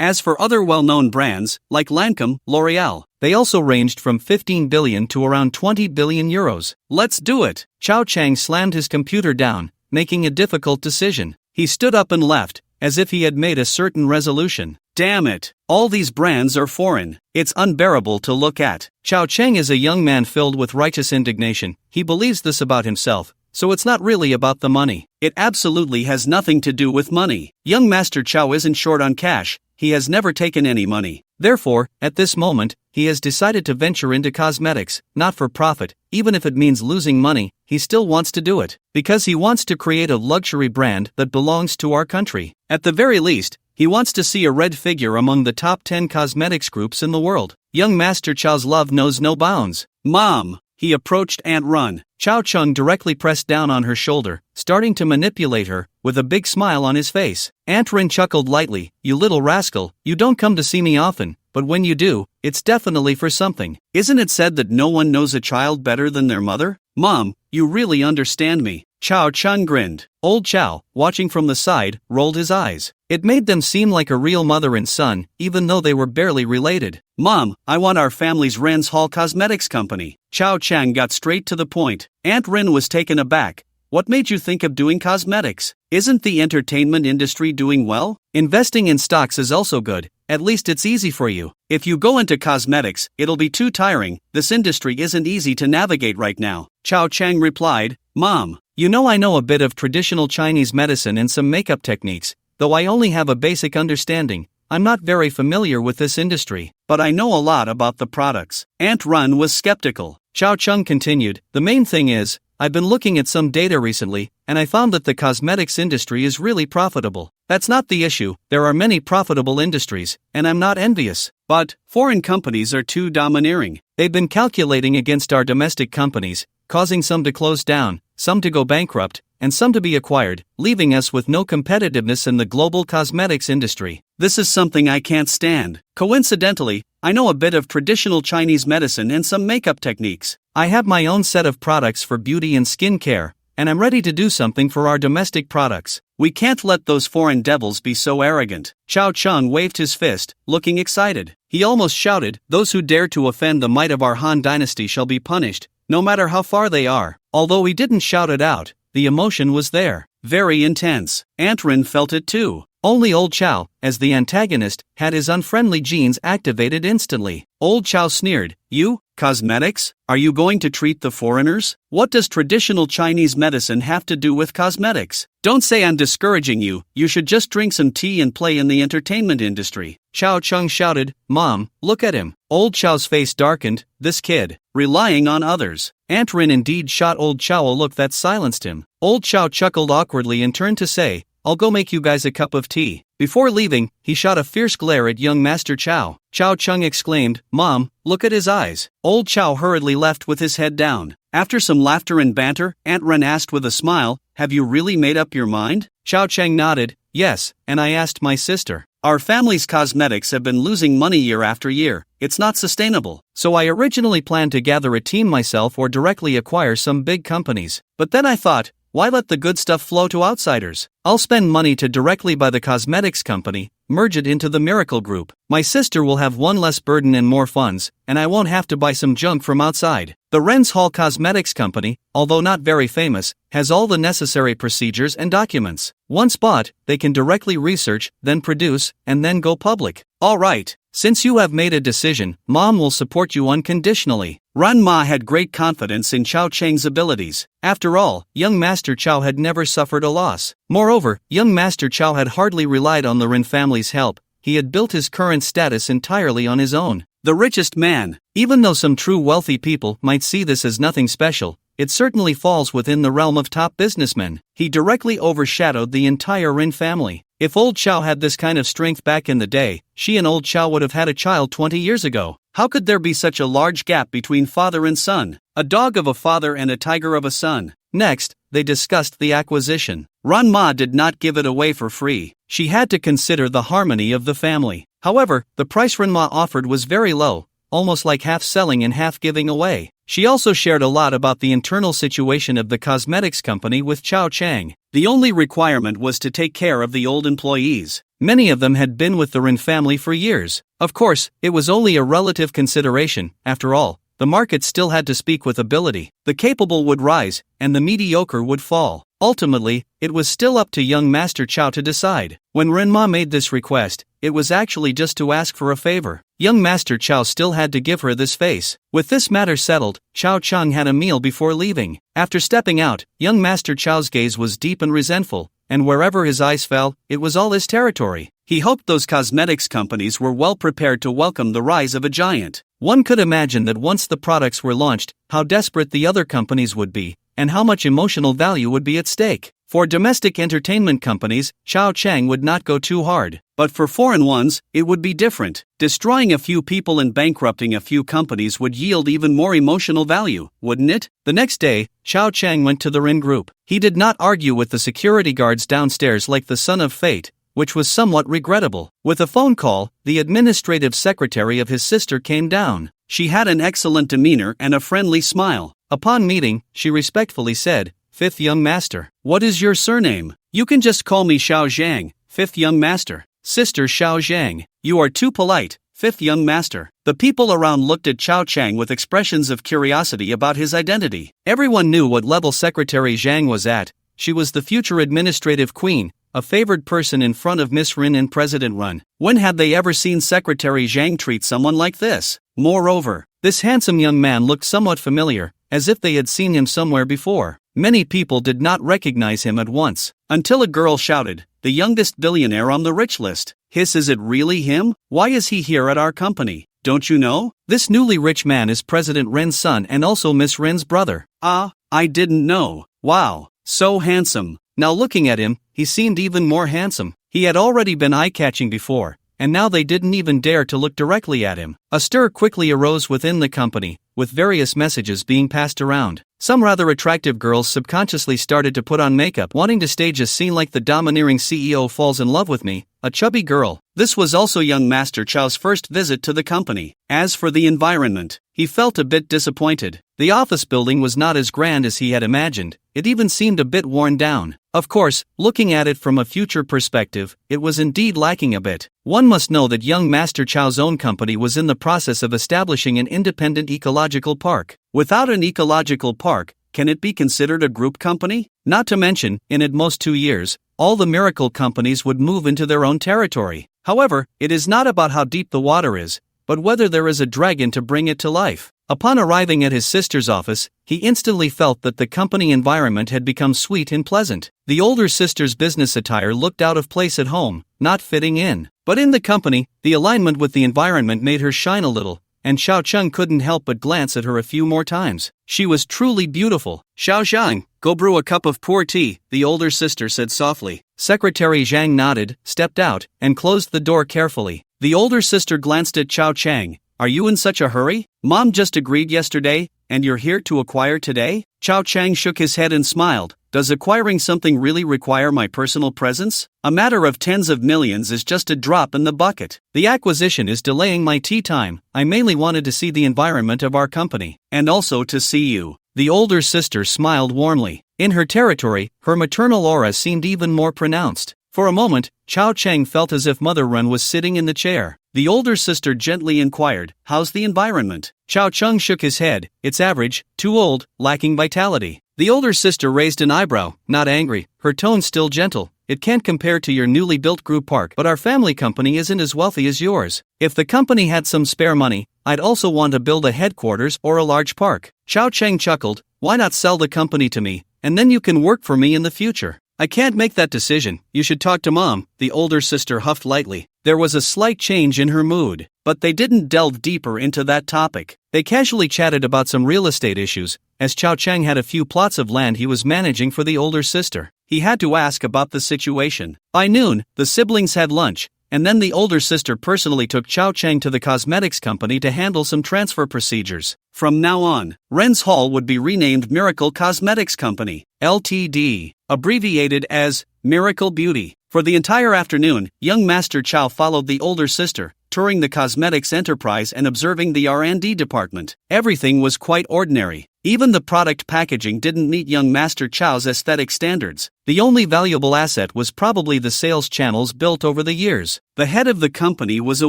As for other well-known brands, like Lancôme, L'Oreal, they also ranged from 15 billion to around 20 billion euros. Let's do it! Chow Chang slammed his computer down, making a difficult decision. He stood up and left, as if he had made a certain resolution. Damn it! All these brands are foreign. It's unbearable to look at. Chow Chang is a young man filled with righteous indignation. He believes this about himself. So it's not really about the money. It absolutely has nothing to do with money. Young Master Chow isn't short on cash. He has never taken any money. Therefore, at this moment, he has decided to venture into cosmetics, not for profit. Even if it means losing money, he still wants to do it. Because he wants to create a luxury brand that belongs to our country. At the very least, he wants to see a red figure among the top 10 cosmetics groups in the world. Young Master Chow's love knows no bounds. Mom! He approached Aunt Run. Chow Chung directly pressed down on her shoulder, starting to manipulate her, with a big smile on his face. Aunt Rin chuckled lightly. You little rascal, you don't come to see me often, but when you do, it's definitely for something. Isn't it said that no one knows a child better than their mother? Mom, you really understand me. Chow Chung grinned. Old Chow, watching from the side, rolled his eyes. It made them seem like a real mother and son, even though they were barely related. Mom, I want our family's Ren's Hall Cosmetics Company. Chow Chang got straight to the point. Aunt Rin was taken aback. What made you think of doing cosmetics? Isn't the entertainment industry doing well? Investing in stocks is also good. At least it's easy for you. If you go into cosmetics, it'll be too tiring. This industry isn't easy to navigate right now. Chow Chang replied, Mom, you know I know a bit of traditional Chinese medicine and some makeup techniques, though I only have a basic understanding. I'm not very familiar with this industry, but I know a lot about the products. Aunt Run was skeptical. Chow Chung continued, the main thing is, I've been looking at some data recently, and I found that the cosmetics industry is really profitable. That's not the issue, there are many profitable industries, and I'm not envious. But, foreign companies are too domineering. They've been calculating against our domestic companies, causing some to close down, some to go bankrupt, and some to be acquired, leaving us with no competitiveness in the global cosmetics industry. This is something I can't stand. Coincidentally, I know a bit of traditional Chinese medicine and some makeup techniques. I have my own set of products for beauty and skin care, and I'm ready to do something for our domestic products. We can't let those foreign devils be so arrogant. Chow Chung waved his fist, looking excited. He almost shouted, those who dare to offend the might of our Han dynasty shall be punished, no matter how far they are. Although he didn't shout it out, the emotion was there. Very intense. Aunt Rin felt it too. Only Old Chow, as the antagonist, had his unfriendly genes activated instantly. Old Chow sneered, you, cosmetics? Are you going to treat the foreigners? What does traditional Chinese medicine have to do with cosmetics? Don't say I'm discouraging you, you should just drink some tea and play in the entertainment industry. Chow Chung shouted, Mom, look at him. Old Chow's face darkened, this kid, relying on others. Aunt Rin indeed shot Old Chow a look that silenced him. Old Chow chuckled awkwardly and turned to say, I'll go make you guys a cup of tea. Before leaving, he shot a fierce glare at young Master Chow. Chow Chung exclaimed, Mom, look at his eyes. Old Chow hurriedly left with his head down. After some laughter and banter, Aunt Ren asked with a smile, have you really made up your mind? Chow Chang nodded, yes, and I asked my sister. Our family's cosmetics have been losing money year after year. It's not sustainable. So I originally planned to gather a team myself or directly acquire some big companies. But then I thought, why let the good stuff flow to outsiders? I'll spend money to directly buy the cosmetics company, merge it into the Miracle Group. My sister will have one less burden and more funds, and I won't have to buy some junk from outside. The Ren's Hall Cosmetics Company, although not very famous, has all the necessary procedures and documents. Once bought, they can directly research, then produce, and then go public. All right. Since you have made a decision, Mom will support you unconditionally. Ran Ma had great confidence in Chow Chang's abilities. After all, young Master Chow had never suffered a loss. Moreover, young Master Chow had hardly relied on the Rin family's help. He had built his current status entirely on his own. The richest man. Even though some true wealthy people might see this as nothing special, it certainly falls within the realm of top businessmen. He directly overshadowed the entire Rin family. If Old Chow had this kind of strength back in the day, she and Old Chow would have had a child 20 years ago. How could there be such a large gap between father and son? A dog of a father and a tiger of a son. Next, they discussed the acquisition. Ranma did not give it away for free. She had to consider the harmony of the family. However, the price Ranma offered was very low, almost like half selling and half giving away. She also shared a lot about the internal situation of the cosmetics company with Chao Chang. The only requirement was to take care of the old employees. Many of them had been with the Rin family for years. Of course, it was only a relative consideration. After all, the market still had to speak with ability. The capable would rise, and the mediocre would fall. Ultimately, it was still up to young Master Chao to decide. When Renma made this request, it was actually just to ask for a favor. Young Master Chao still had to give her this face. With this matter settled, Chao Chang had a meal before leaving. After stepping out, young Master Chao's gaze was deep and resentful, and wherever his eyes fell, it was all his territory. He hoped those cosmetics companies were well prepared to welcome the rise of a giant. One could imagine that once the products were launched, how desperate the other companies would be, and how much emotional value would be at stake. For domestic entertainment companies, Chao Chang would not go too hard. But for foreign ones, it would be different. Destroying a few people and bankrupting a few companies would yield even more emotional value, wouldn't it? The next day, Chao Chang went to the Rin Group. He did not argue with the security guards downstairs like the son of fate, which was somewhat regrettable. With a phone call, the administrative secretary of his sister came down. She had an excellent demeanor and a friendly smile. Upon meeting, she respectfully said, "Fifth young master, what is your surname?" "You can just call me Xiao Zhang, fifth young master." "Sister Xiao Zhang, you are too polite, fifth young master." The people around looked at Chao Chang with expressions of curiosity about his identity. Everyone knew what level Secretary Zhang was at. She was the future administrative queen, a favored person in front of Miss Rin and President Run. When had they ever seen Secretary Zhang treat someone like this? Moreover, this handsome young man looked somewhat familiar, as if they had seen him somewhere before. Many people did not recognize him at once, until a girl shouted, "The youngest billionaire on the rich list. Hiss, is it really him? Why is he here at our company? Don't you know? This newly rich man is President Ren's son and also Miss Ren's brother." "Ah, I didn't know. Wow, so handsome." Now looking at him, he seemed even more handsome. He had already been eye-catching before, and now they didn't even dare to look directly at him. A stir quickly arose within the company, with various messages being passed around. Some rather attractive girls subconsciously started to put on makeup, wanting to stage a scene like the domineering CEO falls in love with me, a chubby girl. This was also young Master Chao's first visit to the company. As for the environment, he felt a bit disappointed. The office building was not as grand as he had imagined. It even seemed a bit worn down. Of course, looking at it from a future perspective, it was indeed lacking a bit. One must know that young Master Chao's own company was in the process of establishing an independent ecological park. Without an ecological park, can it be considered a group company? Not to mention, in at most 2 years, all the miracle companies would move into their own territory. However, it is not about how deep the water is, but whether there is a dragon to bring it to life. Upon arriving at his sister's office, he instantly felt that the company environment had become sweet and pleasant. The older sister's business attire looked out of place at home, not fitting in. But in the company, the alignment with the environment made her shine a little, and Xiao Cheng couldn't help but glance at her a few more times. She was truly beautiful. "Xiao Zhang, go brew a cup of poor tea," the older sister said softly. Secretary Zhang nodded, stepped out, and closed the door carefully. The older sister glanced at Chao Chang. "Are you in such a hurry? Mom just agreed yesterday, and you're here to acquire today?" Chao Chang shook his head and smiled. "Does acquiring something really require my personal presence? A matter of tens of millions is just a drop in the bucket. The acquisition is delaying my tea time. I mainly wanted to see the environment of our company, and also to see you." The older sister smiled warmly. In her territory, her maternal aura seemed even more pronounced. For a moment, Chao Cheng felt as if Mother Ren was sitting in the chair. The older sister gently inquired, "How's the environment?" Chao Cheng shook his head. "It's average, too old, lacking vitality." The older sister raised an eyebrow, not angry, her tone still gentle. "It can't compare to your newly built group park, but our family company isn't as wealthy as yours. If the company had some spare money, I'd also want to build a headquarters or a large park." Chao Cheng chuckled. "Why not sell the company to me, and then you can work for me in the future?" "I can't make that decision, you should talk to Mom," the older sister huffed lightly. There was a slight change in her mood, but they didn't delve deeper into that topic. They casually chatted about some real estate issues, as Chao Chang had a few plots of land he was managing for the older sister. He had to ask about the situation. By noon, the siblings had lunch, and then the older sister personally took Chao Cheng to the cosmetics company to handle some transfer procedures. From now on, Ren's Hall would be renamed Miracle Cosmetics Company, Ltd., abbreviated as Miracle Beauty. For the entire afternoon, young Master Chao followed the older sister, touring the cosmetics enterprise and observing the R&D department. Everything was quite ordinary. Even the product packaging didn't meet young Master Chao's aesthetic standards. The only valuable asset was probably the sales channels built over the years. The head of the company was a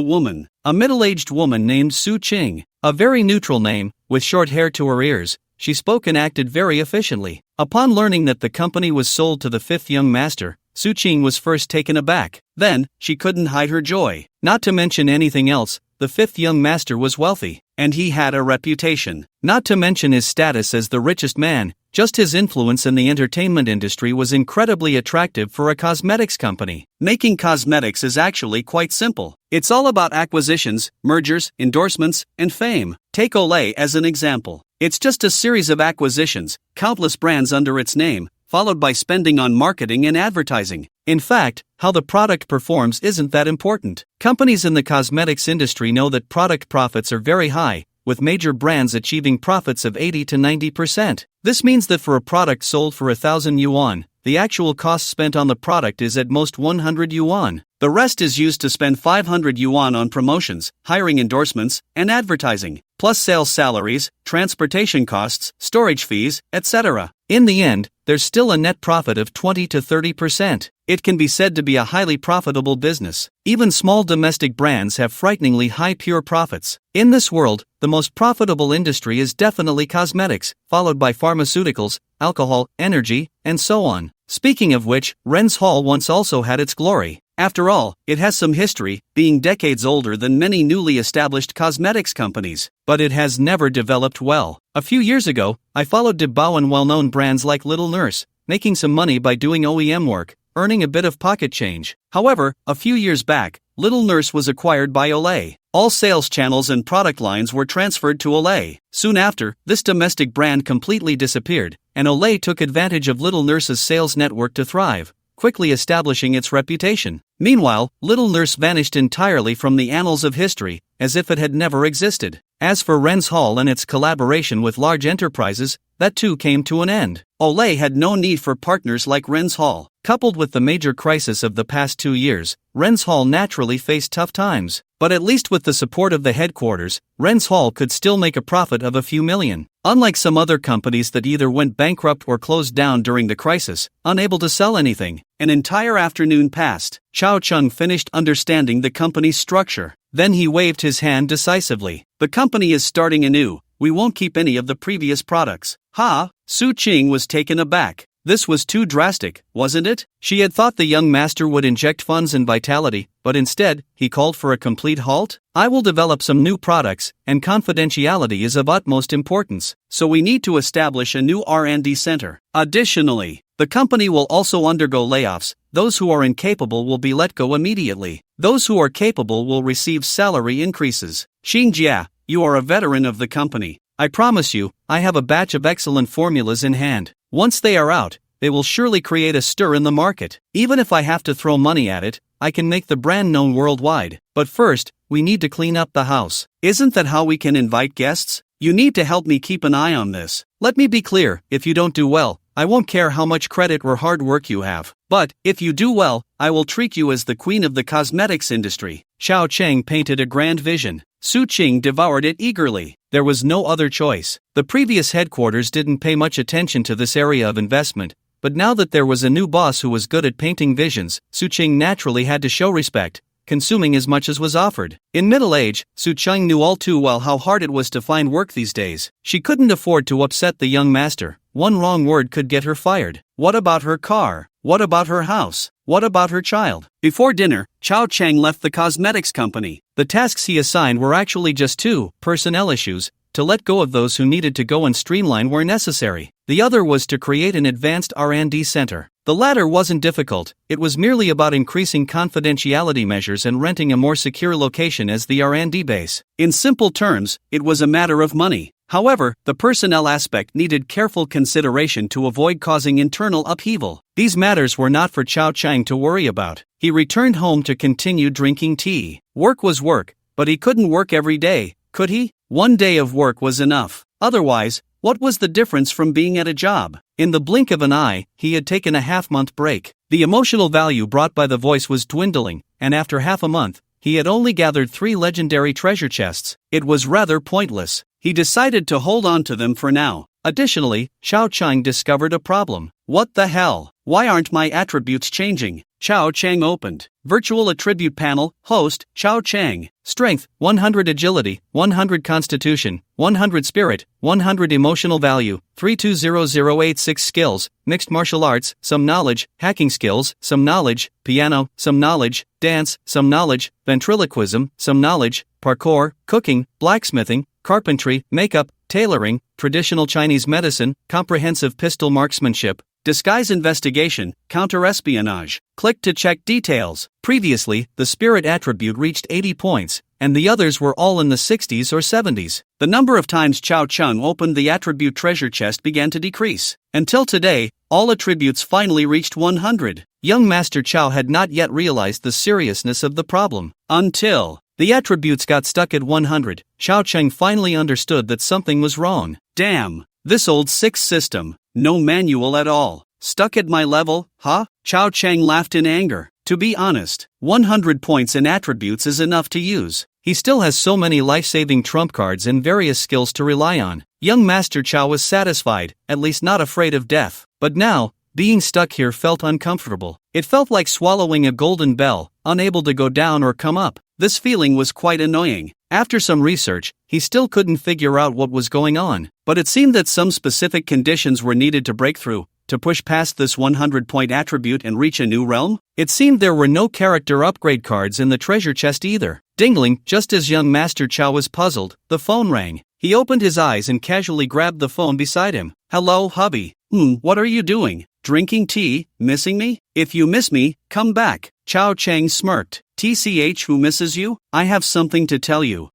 woman, a middle-aged woman named Su Qing. A very neutral name, with short hair to her ears. She spoke and acted very efficiently. Upon learning that the company was sold to the fifth young master, Su Qing was first taken aback. Then, she couldn't hide her joy. Not to mention anything else, the fifth young master was wealthy, and he had a reputation. Not to mention his status as the richest man, just his influence in the entertainment industry was incredibly attractive for a cosmetics company. Making cosmetics is actually quite simple. It's all about acquisitions, mergers, endorsements, and fame. Take Olay as an example. It's just a series of acquisitions, countless brands under its name, followed by spending on marketing and advertising. In fact, how the product performs isn't that important. Companies in the cosmetics industry know that product profits are very high, with major brands achieving profits of 80 to 90%. This means that for a product sold for 1,000 yuan, the actual cost spent on the product is at most 100 yuan. The rest is used to spend 500 yuan on promotions, hiring endorsements, and advertising, plus sales salaries, transportation costs, storage fees, etc. In the end, there's still a net profit of 20 to 30%. It can be said to be a highly profitable business. Even small domestic brands have frighteningly high pure profits. In this world, the most profitable industry is definitely cosmetics, followed by pharmaceuticals, alcohol, energy, and so on. Speaking of which, Ren's Hall once also had its glory. After all, it has some history, being decades older than many newly established cosmetics companies, but it has never developed well. A few years ago, I followed Debao and well-known brands like Little Nurse, making some money by doing OEM work, earning a bit of pocket change. However, a few years back, Little Nurse was acquired by Olay. All sales channels and product lines were transferred to Olay. Soon after, this domestic brand completely disappeared, and Olay took advantage of Little Nurse's sales network to thrive, quickly establishing its reputation. Meanwhile, Little Nurse vanished entirely from the annals of history, as if it had never existed. As for Ren's Hall and its collaboration with large enterprises, that too came to an end. Olay had no need for partners like Ren's Hall. Coupled with the major crisis of the past 2 years, Ren's Hall naturally faced tough times. But at least with the support of the headquarters, Ren's Hall could still make a profit of a few million. Unlike some other companies that either went bankrupt or closed down during the crisis, unable to sell anything. An entire afternoon passed. Chao Cheng finished understanding the company's structure. Then he waved his hand decisively. The company is starting anew. We won't keep any of the previous products. Ha! Su Qing was taken aback. This was too drastic, wasn't it? She had thought the young master would inject funds and vitality, but instead, he called for a complete halt. I will develop some new products, and confidentiality is of utmost importance, so we need to establish a new R&D center. Additionally, the company will also undergo layoffs. Those who are incapable will be let go immediately. Those who are capable will receive salary increases. Xingjia, you are a veteran of the company. I promise you, I have a batch of excellent formulas in hand. Once they are out, they will surely create a stir in the market. Even if I have to throw money at it, I can make the brand known worldwide. But first, we need to clean up the house. Isn't that how we can invite guests? You need to help me keep an eye on this. Let me be clear, if you don't do well, I won't care how much credit or hard work you have. But, if you do well, I will treat you as the queen of the cosmetics industry. Chao Cheng painted a grand vision. Su Qing devoured it eagerly. There was no other choice. The previous headquarters didn't pay much attention to this area of investment, but now that there was a new boss who was good at painting visions, Su Qing naturally had to show respect, consuming as much as was offered. In middle age, Su Qing knew all too well how hard it was to find work these days. She couldn't afford to upset the young master. One wrong word could get her fired. What about her car? What about her house? What about her child? Before dinner, Chao Cheng left the cosmetics company. The tasks he assigned were actually just two: personnel issues, to let go of those who needed to go and streamline where necessary. The other was to create an advanced R&D center. The latter wasn't difficult, it was merely about increasing confidentiality measures and renting a more secure location as the R&D base. In simple terms, it was a matter of money. However, the personnel aspect needed careful consideration to avoid causing internal upheaval. These matters were not for Chao Chang to worry about. He returned home to continue drinking tea. Work was work, but he couldn't work every day, could he? One day of work was enough. Otherwise, what was the difference from being at a job? In the blink of an eye, he had taken a half-month break. The emotional value brought by the voice was dwindling, and after half a month, he had only gathered 3 legendary treasure chests. It was rather pointless. He decided to hold on to them for now. Additionally, Chao Chang discovered a problem. What the hell? Why aren't my attributes changing? Chao Chang opened. Virtual attribute panel, host, Chao Chang. Strength, 100 agility, 100 constitution, 100 spirit, 100 emotional value, 320086 skills, mixed martial arts, some knowledge, hacking skills, some knowledge, piano, some knowledge, dance, some knowledge, ventriloquism, some knowledge, parkour, cooking, blacksmithing, carpentry, makeup, tailoring, traditional Chinese medicine, comprehensive pistol marksmanship, disguise investigation, counter-espionage. Click to check details. Previously, the spirit attribute reached 80 points, and the others were all in the 60s or 70s. The number of times Chao Chang opened the attribute treasure chest began to decrease. Until today, all attributes finally reached 100. Young Master Chao had not yet realized the seriousness of the problem. Until the attributes got stuck at 100, Chao Chang finally understood that something was wrong. Damn, this old 6 system. No manual at all. Stuck at my level, huh? Chao Chang laughed in anger. To be honest, 100 points in attributes is enough to use. He still has so many life-saving trump cards and various skills to rely on. Young Master Chao was satisfied, at least not afraid of death. But now, being stuck here felt uncomfortable. It felt like swallowing a golden bell, unable to go down or come up. This feeling was quite annoying. After some research, he still couldn't figure out what was going on. But it seemed that some specific conditions were needed to break through, to push past this 100-point attribute and reach a new realm. It seemed there were no character upgrade cards in the treasure chest either. Dingling, just as young Master Chao was puzzled, the phone rang. He opened his eyes and casually grabbed the phone beside him. Hello, hubby. What are you doing? Drinking tea? Missing me? If you miss me, come back. Chao Chang smirked. TCH, who misses you? I have something to tell you.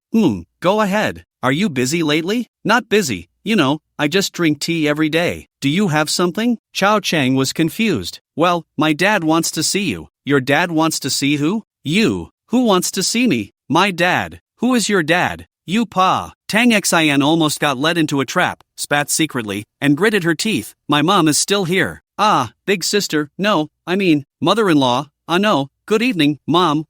Go ahead. Are you busy lately? Not busy. You know, I just drink tea every day. Do you have something? Chao Chang was confused. Well, my dad wants to see you. Your dad wants to see who? You. Who wants to see me? My dad. Who is your dad? You pa. Tang Xian almost got led into a trap, spat secretly, and gritted her teeth. My mom is still here. Ah, big sister, no, I mean, mother-in-law, no, good evening, mom,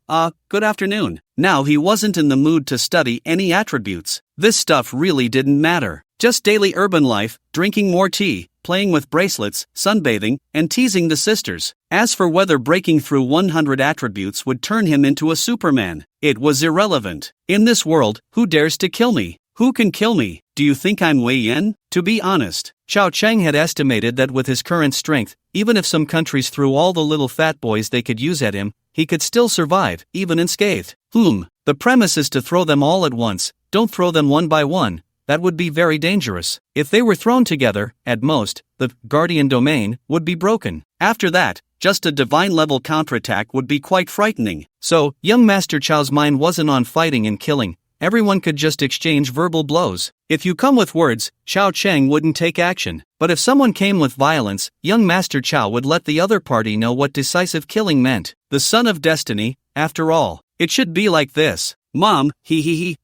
good afternoon. Now he wasn't in the mood to study any attributes. This stuff really didn't matter. Just daily urban life, drinking more tea, playing with bracelets, sunbathing, and teasing the sisters. As for whether breaking through 100 attributes would turn him into a Superman, it was irrelevant. In this world, who dares to kill me? Who can kill me? Do you think I'm Wei Yin? To be honest, Chao Chang had estimated that with his current strength, even if some countries threw all the little fat boys they could use at him, he could still survive, even unscathed. The premise is to throw them all at once, don't throw them one by one. That would be very dangerous. If they were thrown together, at most, the guardian domain would be broken. After that, just a divine-level counterattack would be quite frightening. So, young Master Chao's mind wasn't on fighting and killing. Everyone could just exchange verbal blows. If you come with words, Chao Chang wouldn't take action. But if someone came with violence, young Master Chao would let the other party know what decisive killing meant. The son of destiny, after all. It should be like this. Mom,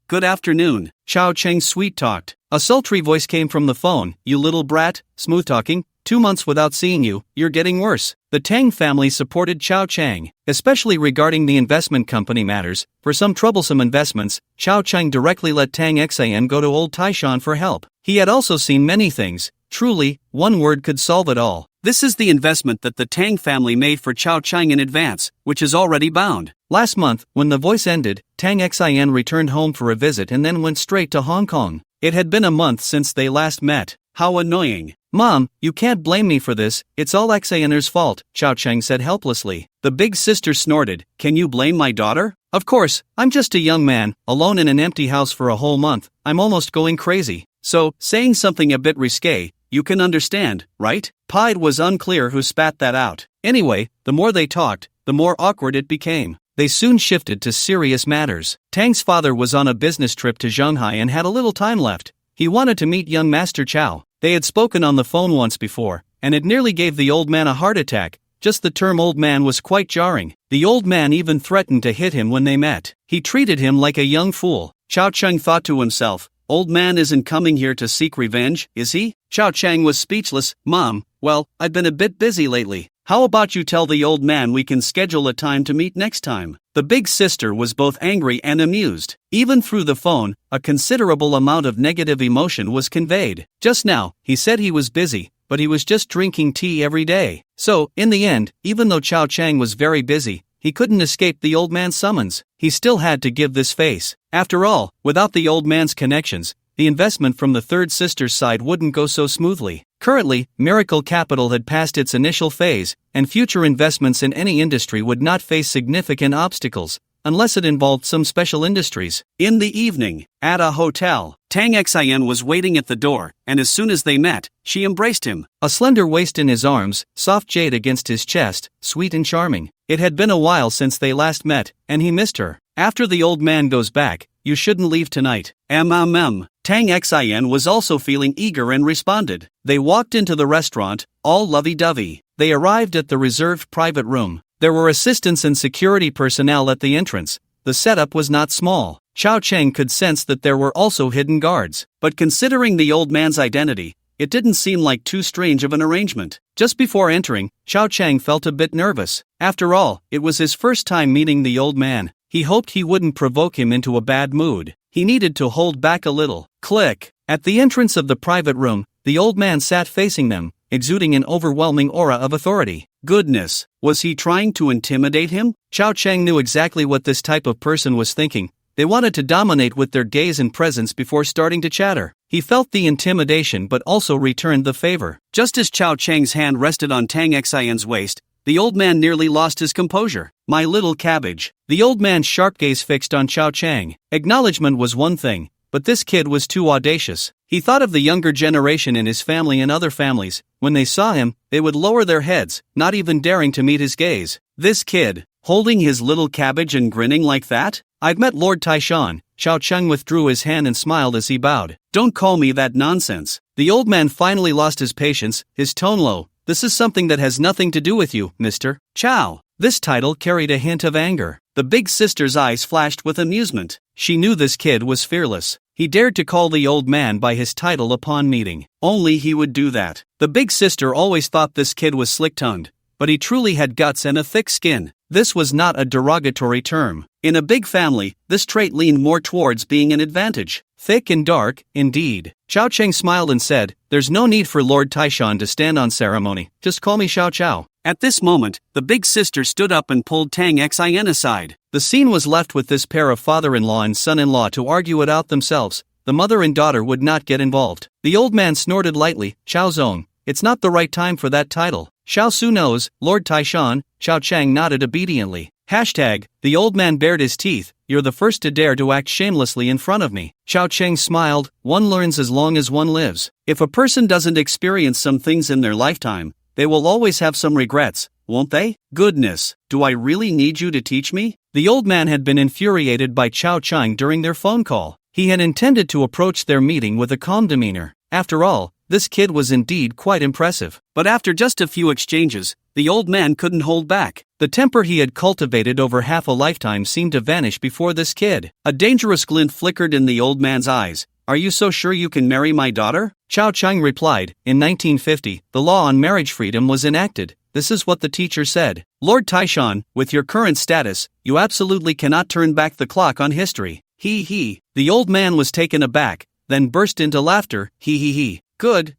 good afternoon. Chao Chang sweet-talked. A sultry voice came from the phone. You little brat, smooth-talking. 2 months without seeing you, you're getting worse. The Tang family supported Chao Chang, especially regarding the investment company matters. For some troublesome investments, Chao Chang directly let Tang Xian go to Old Taishan for help. He had also seen many things. Truly, one word could solve it all. This is the investment that the Tang family made for Chao Chang in advance, which is already bound. Last month, when the voice ended, Tang Xian returned home for a visit and then went straight to Hong Kong. It had been a month since they last met. How annoying. Mom, you can't blame me for this, it's all Xianer's fault, Chao Chang said helplessly. The big sister snorted. Can you blame my daughter? Of course, I'm just a young man, alone in an empty house for a whole month. I'm almost going crazy. So, saying something a bit risque, you can understand, right? Pied was unclear who spat that out. Anyway, the more they talked, the more awkward it became. They soon shifted to serious matters. Tang's father was on a business trip to Shanghai and had a little time left. He wanted to meet young Master Chow. They had spoken on the phone once before, and it nearly gave the old man a heart attack. Just the term old man was quite jarring. The old man even threatened to hit him when they met. He treated him like a young fool. Chao Cheng thought to himself, old man isn't coming here to seek revenge, is he? Chao Cheng was speechless. Mom, well, I've been a bit busy lately. How about you tell the old man we can schedule a time to meet next time? The big sister was both angry and amused. Even through the phone, a considerable amount of negative emotion was conveyed. Just now, he said he was busy, but he was just drinking tea every day. So, in the end, even though Chao Cheng was very busy, he couldn't escape the old man's summons. He still had to give this face. After all, without the old man's connections, the investment from the third sister's side wouldn't go so smoothly. Currently, Miracle Capital had passed its initial phase, and future investments in any industry would not face significant obstacles, unless it involved some special industries. In the evening, at a hotel, Tang Xin was waiting at the door, and as soon as they met, she embraced him. A slender waist in his arms, soft jade against his chest, sweet and charming. It had been a while since they last met, and he missed her. After the old man goes back, you shouldn't leave tonight. Tang Xin was also feeling eager and responded. They walked into the restaurant, all lovey-dovey. They arrived at the reserved private room. There were assistants and security personnel at the entrance. The setup was not small. Chao Cheng could sense that there were also hidden guards. But considering the old man's identity, it didn't seem like too strange of an arrangement. Just before entering, Chao Cheng felt a bit nervous. After all, it was his first time meeting the old man. He hoped he wouldn't provoke him into a bad mood. He needed to hold back a little. Click. At the entrance of the private room, the old man sat facing them, exuding an overwhelming aura of authority. Goodness, was he trying to intimidate him? Chao Cheng knew exactly what this type of person was thinking. They wanted to dominate with their gaze and presence before starting to chatter. He felt the intimidation but also returned the favor. Just as Chao Cheng's hand rested on Tang Xian's waist, the old man nearly lost his composure. My little cabbage. The old man's sharp gaze fixed on Chao Cheng. Acknowledgement was one thing, but this kid was too audacious. He thought of the younger generation in his family and other families. When they saw him, they would lower their heads, not even daring to meet his gaze. This kid, holding his little cabbage and grinning like that? I've met Lord Taishan. Chao Cheng withdrew his hand and smiled as he bowed. Don't call me that nonsense. The old man finally lost his patience, his tone low. This is something that has nothing to do with you, Mr. Chow. This title carried a hint of anger. The big sister's eyes flashed with amusement. She knew this kid was fearless. He dared to call the old man by his title upon meeting. Only he would do that. The big sister always thought this kid was slick-tongued, but he truly had guts and a thick skin. This was not a derogatory term. In a big family, this trait leaned more towards being an advantage. Thick and dark, indeed. Chao Cheng smiled and said, there's no need for Lord Taishan to stand on ceremony, just call me Xiao Chao. At this moment, the big sister stood up and pulled Tang Xin aside. The scene was left with this pair of father-in-law and son-in-law to argue it out themselves. The mother and daughter would not get involved. The old man snorted lightly. Xiao Zong, it's not the right time for that title. Xiao Su knows, Lord Taishan. Chao Cheng nodded obediently. Hashtag, the old man bared his teeth. You're the first to dare to act shamelessly in front of me. Chao Cheng smiled. One learns as long as one lives. If a person doesn't experience some things in their lifetime, they will always have some regrets, won't they? Goodness, do I really need you to teach me? The old man had been infuriated by Chao Cheng during their phone call. He had intended to approach their meeting with a calm demeanor. After all, this kid was indeed quite impressive. But after just a few exchanges, the old man couldn't hold back. The temper he had cultivated over half a lifetime seemed to vanish before this kid. A dangerous glint flickered in the old man's eyes. Are you so sure you can marry my daughter? Chao Cheng replied. In 1950, the law on marriage freedom was enacted. This is what the teacher said. Lord Taishan, with your current status, you absolutely cannot turn back the clock on history. He. The old man was taken aback, then burst into laughter. He. Good.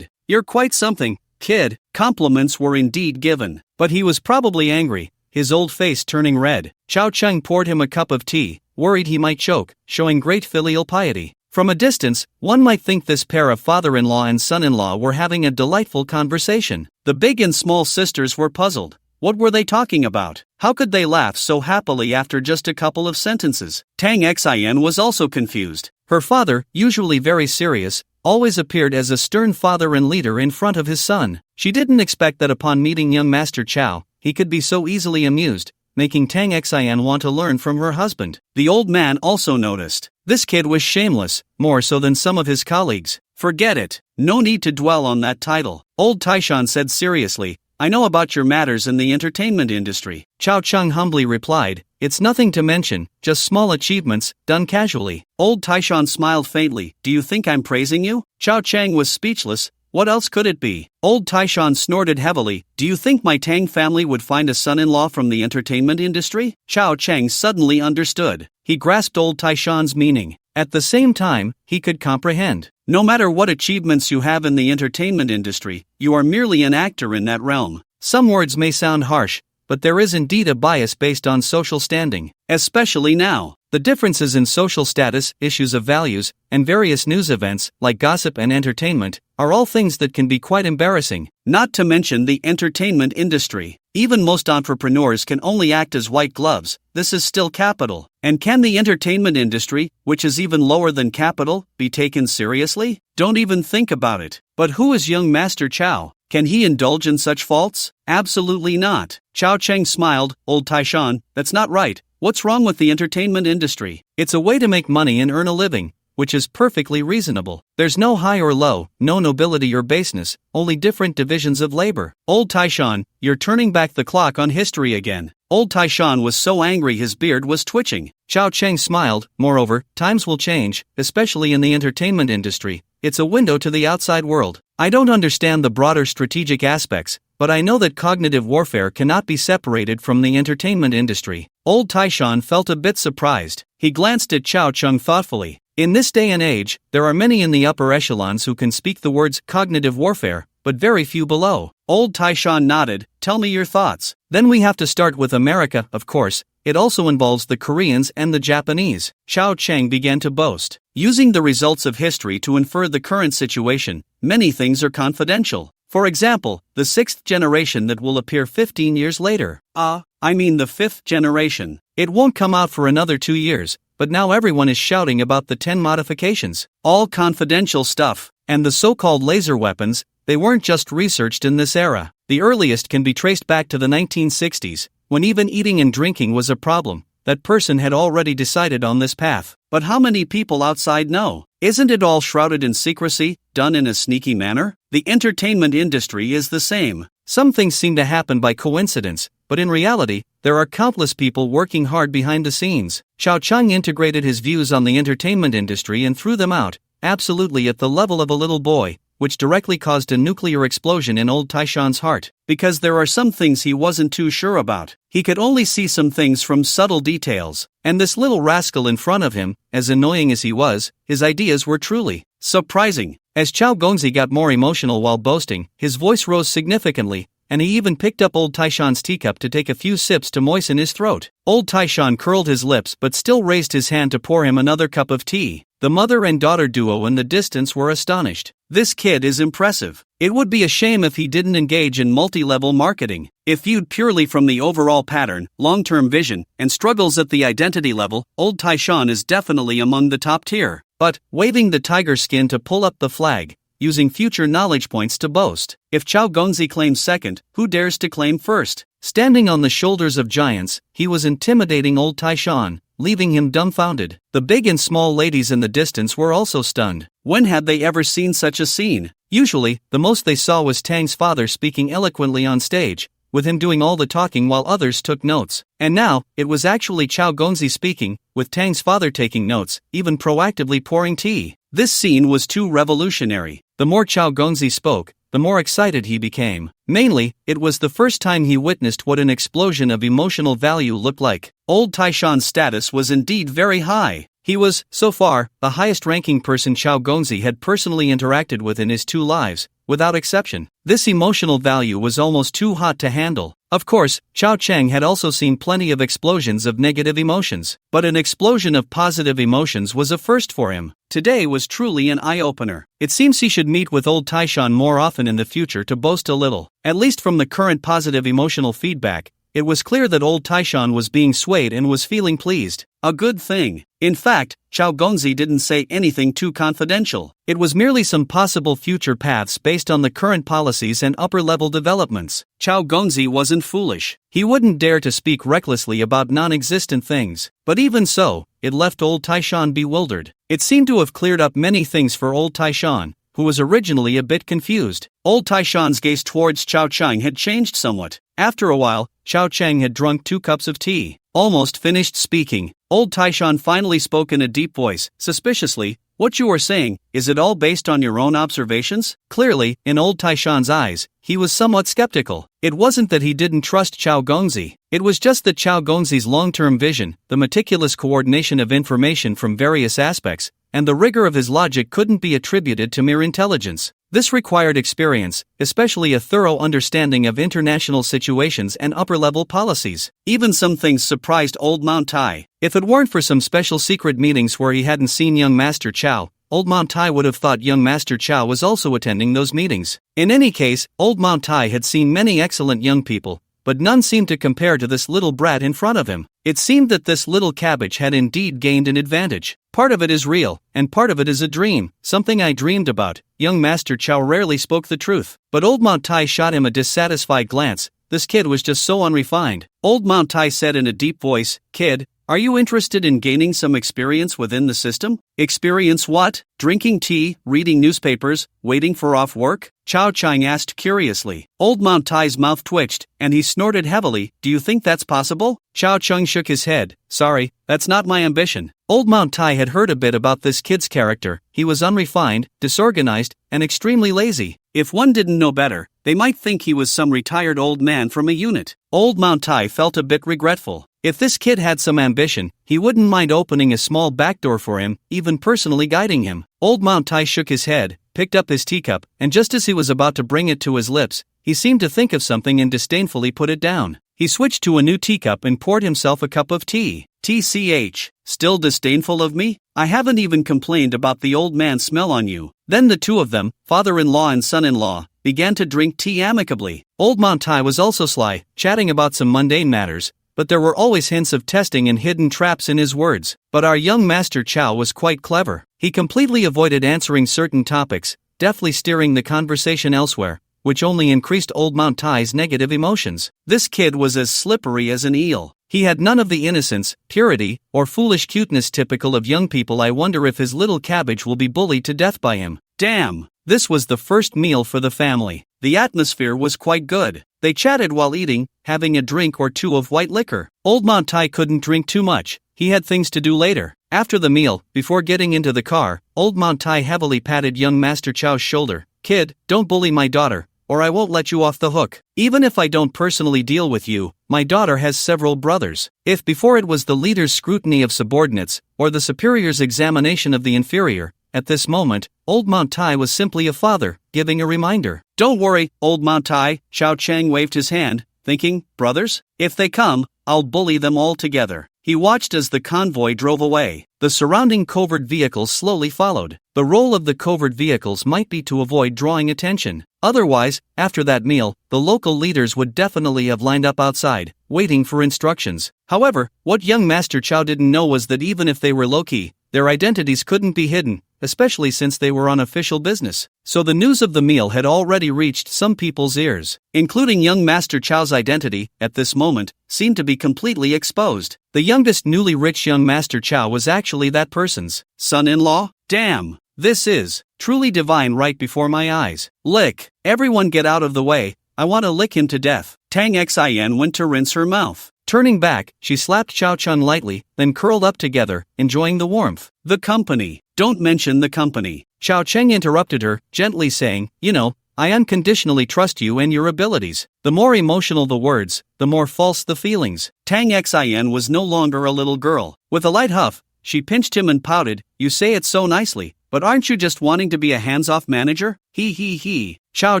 You're quite something, kid. Compliments were indeed given. But he was probably angry, his old face turning red. Chao Cheng poured him a cup of tea, worried he might choke, showing great filial piety. From a distance, one might think this pair of father-in-law and son-in-law were having a delightful conversation. The big and small sisters were puzzled. What were they talking about? How could they laugh so happily after just a couple of sentences? Tang Xin was also confused. Her father, usually very serious, always appeared as a stern father and leader in front of his son. She didn't expect that upon meeting young Master Chow, he could be so easily amused. making Tang Xian want to learn from her husband. The old man also noticed. This kid was shameless, more so than some of his colleagues. Forget it. No need to dwell on that title. Old Taishan said seriously, I know about your matters in the entertainment industry. Chao Cheng humbly replied, it's nothing to mention, just small achievements, done casually. Old Taishan smiled faintly, do you think I'm praising you? Chao Cheng was speechless. What else could it be? Old Taishan snorted heavily. Do you think my Tang family would find a son-in-law from the entertainment industry? Chao Cheng suddenly understood. He grasped old Taishan's meaning. At the same time, he could comprehend. No matter what achievements you have in the entertainment industry, you are merely an actor in that realm. Some words may sound harsh, but there is indeed a bias based on social standing, especially now. The differences in social status, issues of values, and various news events, like gossip and entertainment, are all things that can be quite embarrassing. Not to mention the entertainment industry. Even most entrepreneurs can only act as white gloves. This is still capital. And can the entertainment industry, which is even lower than capital, be taken seriously? Don't even think about it. But who is young Master Chao? Can he indulge in such faults? Absolutely not. Chao Cheng smiled. Old Taishan, that's not right. What's wrong with the entertainment industry? It's a way to make money and earn a living, which is perfectly reasonable. There's no high or low, no nobility or baseness, only different divisions of labor. Old Taishan, you're turning back the clock on history again. Old Taishan was so angry his beard was twitching. Chao Cheng smiled. Moreover, times will change, especially in the entertainment industry. It's a window to the outside world. I don't understand the broader strategic aspects, but I know that cognitive warfare cannot be separated from the entertainment industry. Old Taishan felt a bit surprised. He glanced at Chao Cheng thoughtfully. In this day and age, there are many in the upper echelons who can speak the words cognitive warfare, but very few below. Old Taishan nodded. Tell me your thoughts. Then we have to start with America, of course. It also involves the Koreans and the Japanese. Chao Cheng began to boast. Using the results of history to infer the current situation, many things are confidential. For example, the 6th generation that will appear 15 years later. I mean the 5th generation. It won't come out for another 2 years, but now everyone is shouting about the 10 modifications. All confidential stuff. And the so-called laser weapons, they weren't just researched in this era. The earliest can be traced back to the 1960s, when even eating and drinking was a problem. That person had already decided on this path. But how many people outside know? Isn't it all shrouded in secrecy, done in a sneaky manner? The entertainment industry is the same. Some things seem to happen by coincidence, but in reality, there are countless people working hard behind the scenes. Chao Cheng integrated his views on the entertainment industry and threw them out, absolutely at the level of a little boy, which directly caused a nuclear explosion in old Taishan's heart. Because there are some things he wasn't too sure about. He could only see some things from subtle details. And this little rascal in front of him, as annoying as he was, his ideas were truly surprising. As Chao Gongzi got more emotional while boasting, his voice rose significantly, and he even picked up old Taishan's teacup to take a few sips to moisten his throat. Old Taishan curled his lips but still raised his hand to pour him another cup of tea. The mother and daughter duo in the distance were astonished. This kid is impressive. It would be a shame if he didn't engage in multi-level marketing. If viewed purely from the overall pattern, long-term vision, and struggles at the identity level, old Taishan is definitely among the top tier. But, waving the tiger skin to pull up the flag, using future knowledge points to boast. If Chao Gongzi claims second, who dares to claim first? Standing on the shoulders of giants, he was intimidating old Taishan, leaving him dumbfounded. The big and small ladies in the distance were also stunned. When had they ever seen such a scene? Usually, the most they saw was Tang's father speaking eloquently on stage, with him doing all the talking while others took notes. And now, it was actually Chao Gongzi speaking, with Tang's father taking notes, even proactively pouring tea. This scene was too revolutionary. The more Chao Gongzi spoke, the more excited he became. Mainly, it was the first time he witnessed what an explosion of emotional value looked like. Old Taishan's status was indeed very high. He was, so far, the highest-ranking person Chao Gongzi had personally interacted with in his 2 lives, without exception. This emotional value was almost too hot to handle. Of course, Chao Cheng had also seen plenty of explosions of negative emotions, but an explosion of positive emotions was a first for him. Today was truly an eye-opener. It seems he should meet with old Taishan more often in the future to boast a little. At least from the current positive emotional feedback, it was clear that old Taishan was being swayed and was feeling pleased. A good thing. In fact, Chao Gongzi didn't say anything too confidential. It was merely some possible future paths based on the current policies and upper-level developments. Chao Gongzi wasn't foolish. He wouldn't dare to speak recklessly about non-existent things. But even so, it left old Taishan bewildered. It seemed to have cleared up many things for old Taishan, who was originally a bit confused. Old Taishan's gaze towards Chao Chang had changed somewhat. After a while, Chao Chang had drunk 2 cups of tea. Almost finished speaking, old Taishan finally spoke in a deep voice, suspiciously, "What you are saying, is it all based on your own observations?" Clearly, in old Taishan's eyes, he was somewhat skeptical. It wasn't that he didn't trust Chao Gongzi. It was just that Chao Gongzi's long-term vision, the meticulous coordination of information from various aspects, and the rigor of his logic couldn't be attributed to mere intelligence. This required experience, especially a thorough understanding of international situations and upper-level policies. Even some things surprised old Auntie. If it weren't for some special secret meetings where he hadn't seen young Master Chao, old Auntie would have thought young Master Chao was also attending those meetings. In any case, old Auntie had seen many excellent young people, but none seemed to compare to this little brat in front of him. It seemed that this little cabbage had indeed gained an advantage. Part of it is real, and part of it is a dream, something I dreamed about. Young Master Chao rarely spoke the truth, but old Auntie shot him a dissatisfied glance. This kid was just so unrefined. Old Auntie said in a deep voice, "Kid, are you interested in gaining some experience within the system?" "Experience what? Drinking tea, reading newspapers, waiting for off work?" Chao Chang asked curiously. Old Auntie's mouth twitched, and he snorted heavily. "Do you think that's possible?" Chao Chang shook his head. "Sorry, that's not my ambition." Old Auntie had heard a bit about this kid's character. He was unrefined, disorganized, and extremely lazy. If one didn't know better, they might think he was some retired old man from a unit. Old Auntie felt a bit regretful. If this kid had some ambition, he wouldn't mind opening a small backdoor for him, even personally guiding him. Old Auntie shook his head, picked up his teacup, and just as he was about to bring it to his lips, he seemed to think of something and disdainfully put it down. He switched to a new teacup and poured himself a cup of tea. "TCH, still disdainful of me? I haven't even complained about the old man smell on you." Then the two of them, father-in-law and son-in-law, began to drink tea amicably. Old Auntie was also sly, chatting about some mundane matters, but there were always hints of testing and hidden traps in his words. But our young Master Chao was quite clever. He completely avoided answering certain topics, deftly steering the conversation elsewhere, which only increased old Auntie's negative emotions. This kid was as slippery as an eel. He had none of the innocence, purity, or foolish cuteness typical of young people. I wonder if his little cabbage will be bullied to death by him. Damn! This was the first meal for the family. The atmosphere was quite good. They chatted while eating, having a drink or two of white liquor. Old Auntie couldn't drink too much. He had things to do later. After the meal, before getting into the car, old Auntie heavily patted young Master Chao's shoulder. "Kid, don't bully my daughter, or I won't let you off the hook. Even if I don't personally deal with you, my daughter has several brothers. If before it was the leader's scrutiny of subordinates, or the superior's examination of the inferior, at this moment, old Auntie was simply a father, giving a reminder." "Don't worry, old Auntie," Chao Chang waved his hand, thinking, "Brothers? If they come, I'll bully them all together." He watched as the convoy drove away. The surrounding covert vehicles slowly followed. The role of the covert vehicles might be to avoid drawing attention. Otherwise, after that meal, the local leaders would definitely have lined up outside, waiting for instructions. However, what young Master Chao didn't know was that even if they were low-key, their identities couldn't be hidden, especially since they were on official business. So the news of the meal had already reached some people's ears, including young Master Chao's identity, at this moment, seemed to be completely exposed. The youngest newly rich young Master Chao was actually that person's son-in-law? Damn! This is truly divine right before my eyes. Lick! Everyone get out of the way, I want to lick him to death. Tang Xin went to rinse her mouth. Turning back, she slapped Chao Chun lightly, then curled up together, enjoying the warmth. "The company. Don't mention the company." Chao Cheng interrupted her, gently saying, "You know, I unconditionally trust you and your abilities." The more emotional the words, the more false the feelings. Tang Xin was no longer a little girl. With a light huff, she pinched him and pouted, "You say it so nicely, but aren't you just wanting to be a hands-off manager?" He. Chao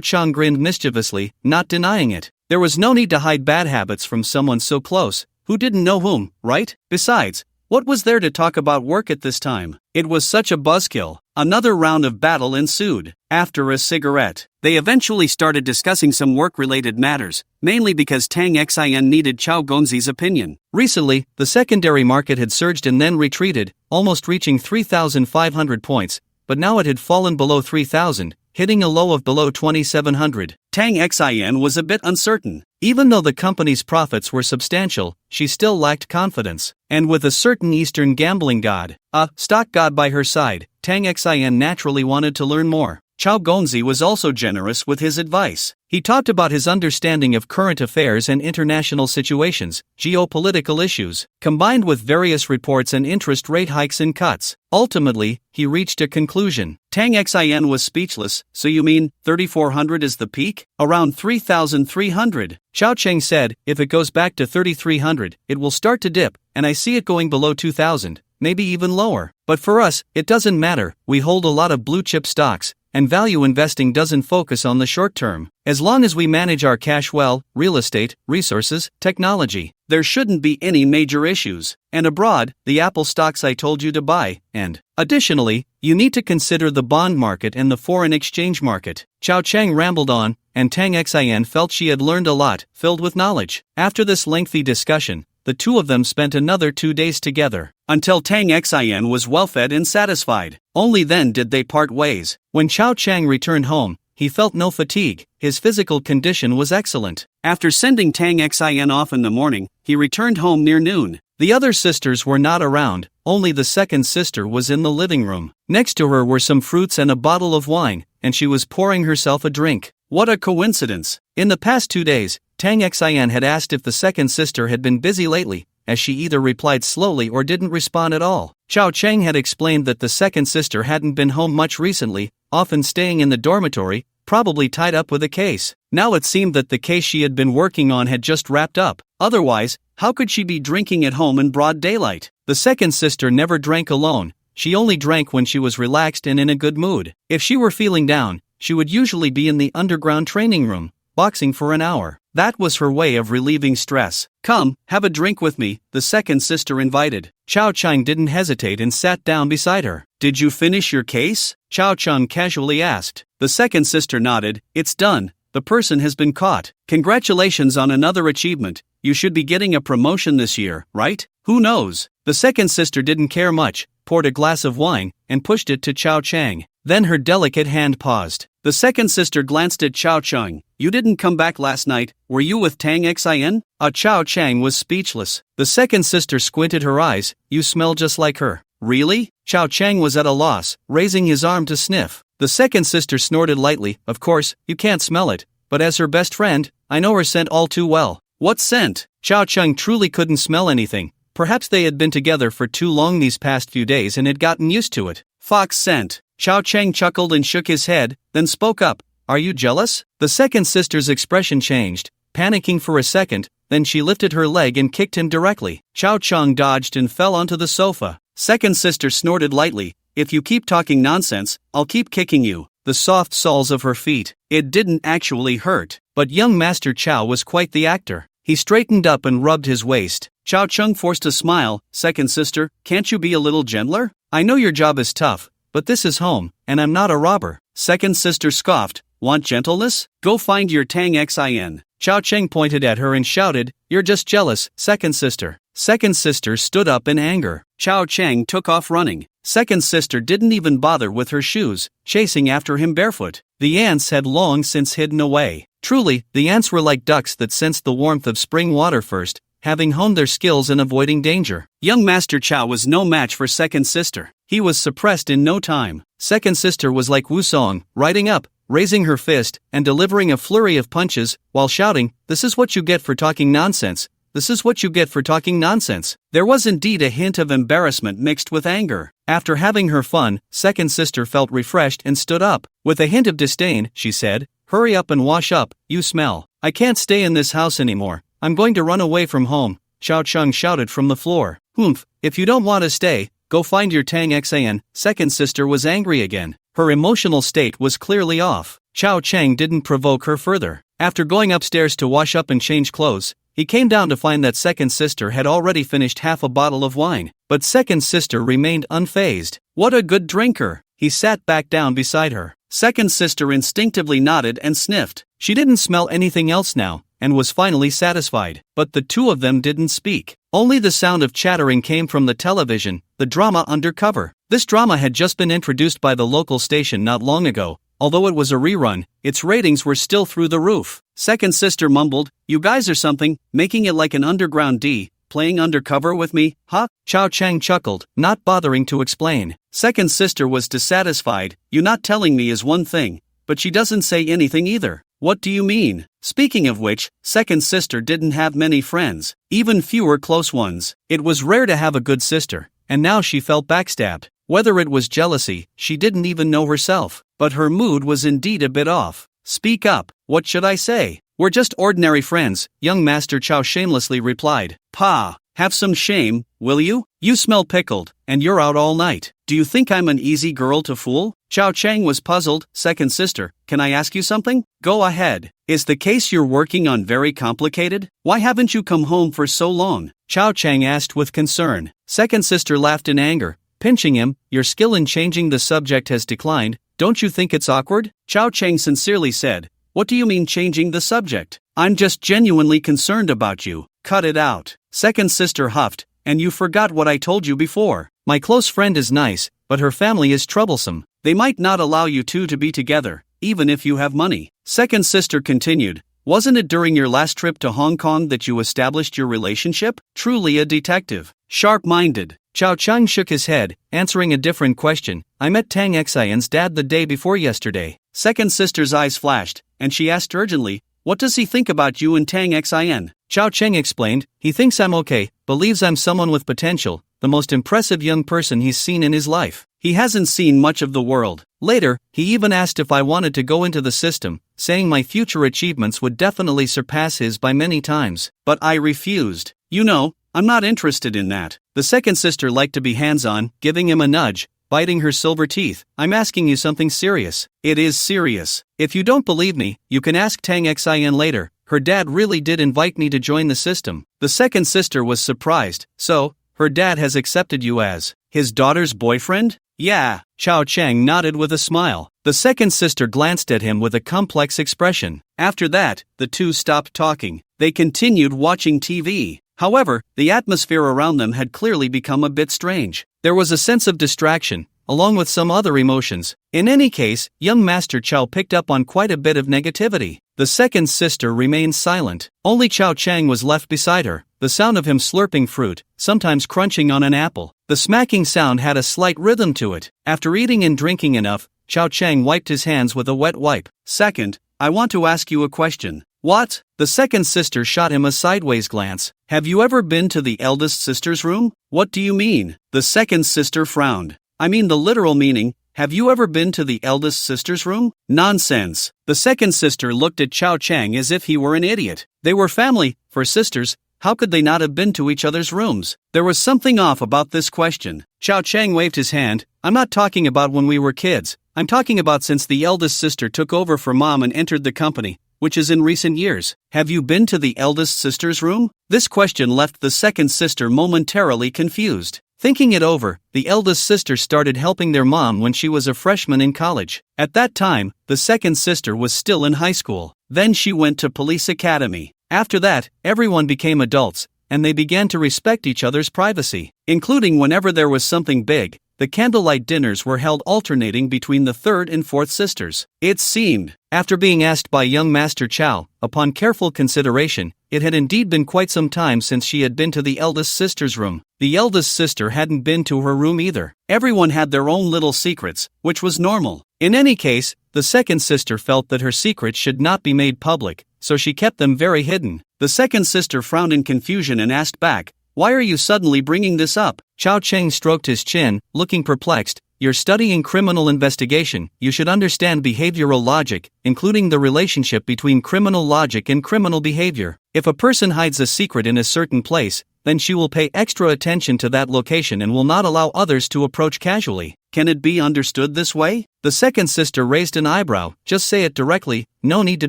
Cheng grinned mischievously, not denying it. There was no need to hide bad habits from someone so close, who didn't know whom, right? Besides, What was there to talk about work at this time? It was such a buzzkill. Another round of battle ensued. After a cigarette, they eventually started discussing some work-related matters, mainly because Tang Xin needed Chao Gonzi's opinion. Recently, the secondary market had surged and then retreated, almost reaching 3,500 points, but now it had fallen below 3,000, hitting a low of below 2,700. Tang Xin was a bit uncertain. Even though the company's profits were substantial, she still lacked confidence. And with a certain Eastern gambling god, a stock god by her side, Tang Xin naturally wanted to learn more. Chao Gonzi was also generous with his advice. He talked about his understanding of current affairs and international situations, geopolitical issues, combined with various reports and interest rate hikes and cuts. Ultimately, he reached a conclusion. Tang Xin was speechless. So you mean 3,400 is the peak? Around 3,300. Xiao Cheng said, if it goes back to 3,300, it will start to dip, and I see it going below 2,000, maybe even lower. But for us, it doesn't matter. We hold a lot of blue chip stocks, and value investing doesn't focus on the short term. As long as we manage our cash well, real estate, resources, technology, there shouldn't be any major issues. And abroad, the Apple stocks I told you to buy, and additionally, you need to consider the bond market and the foreign exchange market. Chao Cheng rambled on, and Tang Xin felt she had learned a lot, filled with knowledge. After this lengthy discussion, the two of them spent another 2 days together, until Tang Xin was well-fed and satisfied. Only then did they part ways. When Chao Cheng returned home, he felt no fatigue. His physical condition was excellent. After sending Tang Xin off in the morning, he returned home near noon. The other sisters were not around, only the second sister was in the living room. Next to her were some fruits and a bottle of wine, and she was pouring herself a drink. What a coincidence! In the past 2 days, Tang Xin had asked if the second sister had been busy lately, as she either replied slowly or didn't respond at all. Chao Cheng had explained that the second sister hadn't been home much recently, often staying in the dormitory, probably tied up with a case. Now it seemed that the case she had been working on had just wrapped up. Otherwise, how could she be drinking at home in broad daylight? The second sister never drank alone. She only drank when she was relaxed and in a good mood. If she were feeling down, she would usually be in the underground training room, boxing for an hour. That was her way of relieving stress. Come, have a drink with me, the second sister invited. Chao Cheng didn't hesitate and sat down beside her. Did you finish your case? Chao Cheng casually asked. The second sister nodded. It's done. The person has been caught. Congratulations on another achievement. You should be getting a promotion this year, right? Who knows? The second sister didn't care much, poured a glass of wine, and pushed it to Chao Cheng. Then her delicate hand paused. The second sister glanced at Chao Cheng. You didn't come back last night, were you with Tang Xin? Chao Cheng was speechless. The second sister squinted her eyes. You smell just like her. Really? Chao Cheng was at a loss, raising his arm to sniff. The second sister snorted lightly. Of course, you can't smell it, but as her best friend, I know her scent all too well. What scent? Chao Cheng truly couldn't smell anything. Perhaps they had been together for too long these past few days and had gotten used to it. Fox scent. Chao Cheng chuckled and shook his head, then spoke up. Are you jealous? The second sister's expression changed, panicking for a second, then she lifted her leg and kicked him directly. Chao Cheng dodged and fell onto the sofa. Second sister snorted lightly. If you keep talking nonsense, I'll keep kicking you. The soft soles of her feet. It didn't actually hurt, but young Master Chao was quite the actor. He straightened up and rubbed his waist. Chao Cheng forced a smile. Second sister, can't you be a little gentler? I know your job is tough, but this is home, and I'm not a robber. Second sister scoffed. Want gentleness? Go find your Tang Xin. Chao Cheng pointed at her and shouted, You're just jealous, second sister. Second sister stood up in anger. Chao Cheng took off running. Second sister didn't even bother with her shoes, chasing after him barefoot. The ants had long since hidden away. Truly, the ants were like ducks that sensed the warmth of spring water first, having honed their skills in avoiding danger. Young Master Chao was no match for second sister. He was suppressed in no time. Second sister was like Wusong, riding up, raising her fist, and delivering a flurry of punches, while shouting, This is what you get for talking nonsense. This is what you get for talking nonsense. There was indeed a hint of embarrassment mixed with anger. After having her fun, second sister felt refreshed and stood up. With a hint of disdain, she said, Hurry up and wash up, you smell. I can't stay in this house anymore. I'm going to run away from home. Chao Cheng shouted from the floor. Humph, if you don't want to stay, go find your Tang Xin. Second sister was angry again. Her emotional state was clearly off. Chao Cheng didn't provoke her further. After going upstairs to wash up and change clothes, he came down to find that second sister had already finished half a bottle of wine, but second sister remained unfazed. What a good drinker! He sat back down beside her. Second sister instinctively nodded and sniffed. She didn't smell anything else now, and was finally satisfied. But the two of them didn't speak. Only the sound of chattering came from the television, the drama Undercover. This drama had just been introduced by the local station not long ago. Although it was a rerun, its ratings were still through the roof. Second sister mumbled, "You guys are something, making it like an underground D, playing undercover with me, huh?" Chow Chang chuckled, not bothering to explain. Second sister was dissatisfied. "You not telling me is one thing, but she doesn't say anything either." "What do you mean?" Speaking of which, second sister didn't have many friends, even fewer close ones. It was rare to have a good sister, and now she felt backstabbed. Whether it was jealousy, she didn't even know herself, but her mood was indeed a bit off. "Speak up, what should I say?" "We're just ordinary friends," young Master Chow shamelessly replied. "Pa, have some shame, will you? You smell pickled, and you're out all night. Do you think I'm an easy girl to fool?" Chow Chang was puzzled. "Second sister, can I ask you something?" "Go ahead. Is the case you're working on very complicated? Why haven't you come home for so long?" Chow Chang asked with concern. Second sister laughed in anger, pinching him. "Your skill in changing the subject has declined. Don't you think it's awkward?" Chow Chang sincerely said, "What do you mean changing the subject? I'm just genuinely concerned about you." "Cut it out." Second sister huffed, "And you forgot what I told you before. My close friend is nice, but her family is troublesome. They might not allow you two to be together, even if you have money." Second sister continued, "Wasn't it during your last trip to Hong Kong that you established your relationship? Truly a detective. Sharp-minded." Chow Chang shook his head, answering a different question. "I met Tang Xian's dad the day before yesterday." Second sister's eyes flashed, and she asked urgently, "What does he think about you and Tang Xian?" Chow Chang explained, "He thinks I'm okay, believes I'm someone with potential, the most impressive young person he's seen in his life. He hasn't seen much of the world." Later, he even asked if I wanted to go into the system, saying my future achievements would definitely surpass his by many times. But I refused. "You know, I'm not interested in that." The second sister liked to be hands-on, giving him a nudge, biting her silver teeth. "I'm asking you something serious." "It is serious. If you don't believe me, you can ask Tang Xian later. Her dad really did invite me to join the system." The second sister was surprised. "So, her dad has accepted you as his daughter's boyfriend?" "Yeah." Chow Chang nodded with a smile. The second sister glanced at him with a complex expression. After that, the two stopped talking. They continued watching TV. However, the atmosphere around them had clearly become a bit strange. There was a sense of distraction, along with some other emotions. In any case, young Master Chow picked up on quite a bit of negativity. The second sister remained silent. Only Chow Chang was left beside her, the sound of him slurping fruit, sometimes crunching on an apple. The smacking sound had a slight rhythm to it. After eating and drinking enough, Chow Chang wiped his hands with a wet wipe. "Second, I want to ask you a question." "What?" The second sister shot him a sideways glance. "Have you ever been to the eldest sister's room?" "What do you mean?" The second sister frowned. "I mean the literal meaning. Have you ever been to the eldest sister's room?" "Nonsense." The second sister looked at Chow Chang as if he were an idiot. They were family, for sisters. How could they not have been to each other's rooms? There was something off about this question. Chow Chang waved his hand. "I'm not talking about when we were kids. I'm talking about since the eldest sister took over for mom and entered the company, which is in recent years. Have you been to the eldest sister's room?" This question left the second sister momentarily confused. Thinking it over, the eldest sister started helping their mom when she was a freshman in college. At that time, the second sister was still in high school. Then she went to police academy. After that, everyone became adults, and they began to respect each other's privacy, including whenever there was something big. The candlelight dinners were held alternating between the third and fourth sisters. It seemed, after being asked by young Master Chow, upon careful consideration, it had indeed been quite some time since she had been to the eldest sister's room. The eldest sister hadn't been to her room either. Everyone had their own little secrets, which was normal. In any case, the second sister felt that her secrets should not be made public, so she kept them very hidden. The second sister frowned in confusion and asked back, "Why are you suddenly bringing this up?" Chow Chang stroked his chin, looking perplexed. "You're studying criminal investigation. You should understand behavioral logic, including the relationship between criminal logic and criminal behavior. If a person hides a secret in a certain place, then she will pay extra attention to that location and will not allow others to approach casually. Can it be understood this way? The second sister raised an eyebrow. Just say it directly, no need to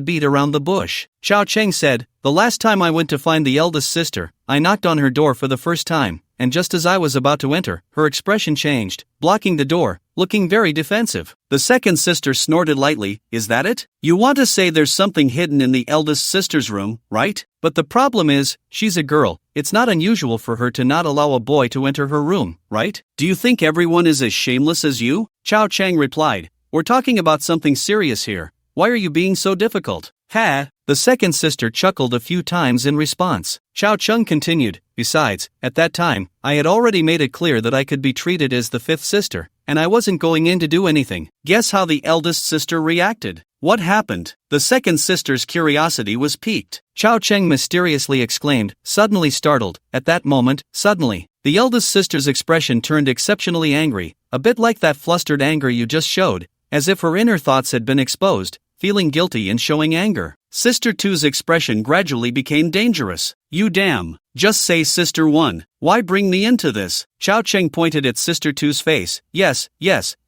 beat around the bush. Xiao Cheng said, the last time I went to find the eldest sister, I knocked on her door for the first time, and just as I was about to enter, her expression changed, blocking the door, looking very defensive. The second sister snorted lightly. Is that it? You want to say there's something hidden in the eldest sister's room, right? But the problem is, she's a girl. It's not unusual for her to not allow a boy to enter her room, right? Do you think everyone is as shameless as you? Xiao Cheng replied. We're talking about something serious here. Why are you being so difficult? Ha! The second sister chuckled a few times in response. Xiao Cheng continued, besides, at that time, I had already made it clear that I could be treated as the fifth sister, and I wasn't going in to do anything. Guess how the eldest sister reacted? What happened? The second sister's curiosity was piqued. Xiao Cheng mysteriously exclaimed, suddenly startled. At that moment, suddenly, the eldest sister's expression turned exceptionally angry, a bit like that flustered anger you just showed, as if her inner thoughts had been exposed, feeling guilty and showing anger. Sister 2's expression gradually became dangerous. You damn. Just say Sister 1. Why bring me into this? Xiao Cheng pointed at Sister 2's face. Yes,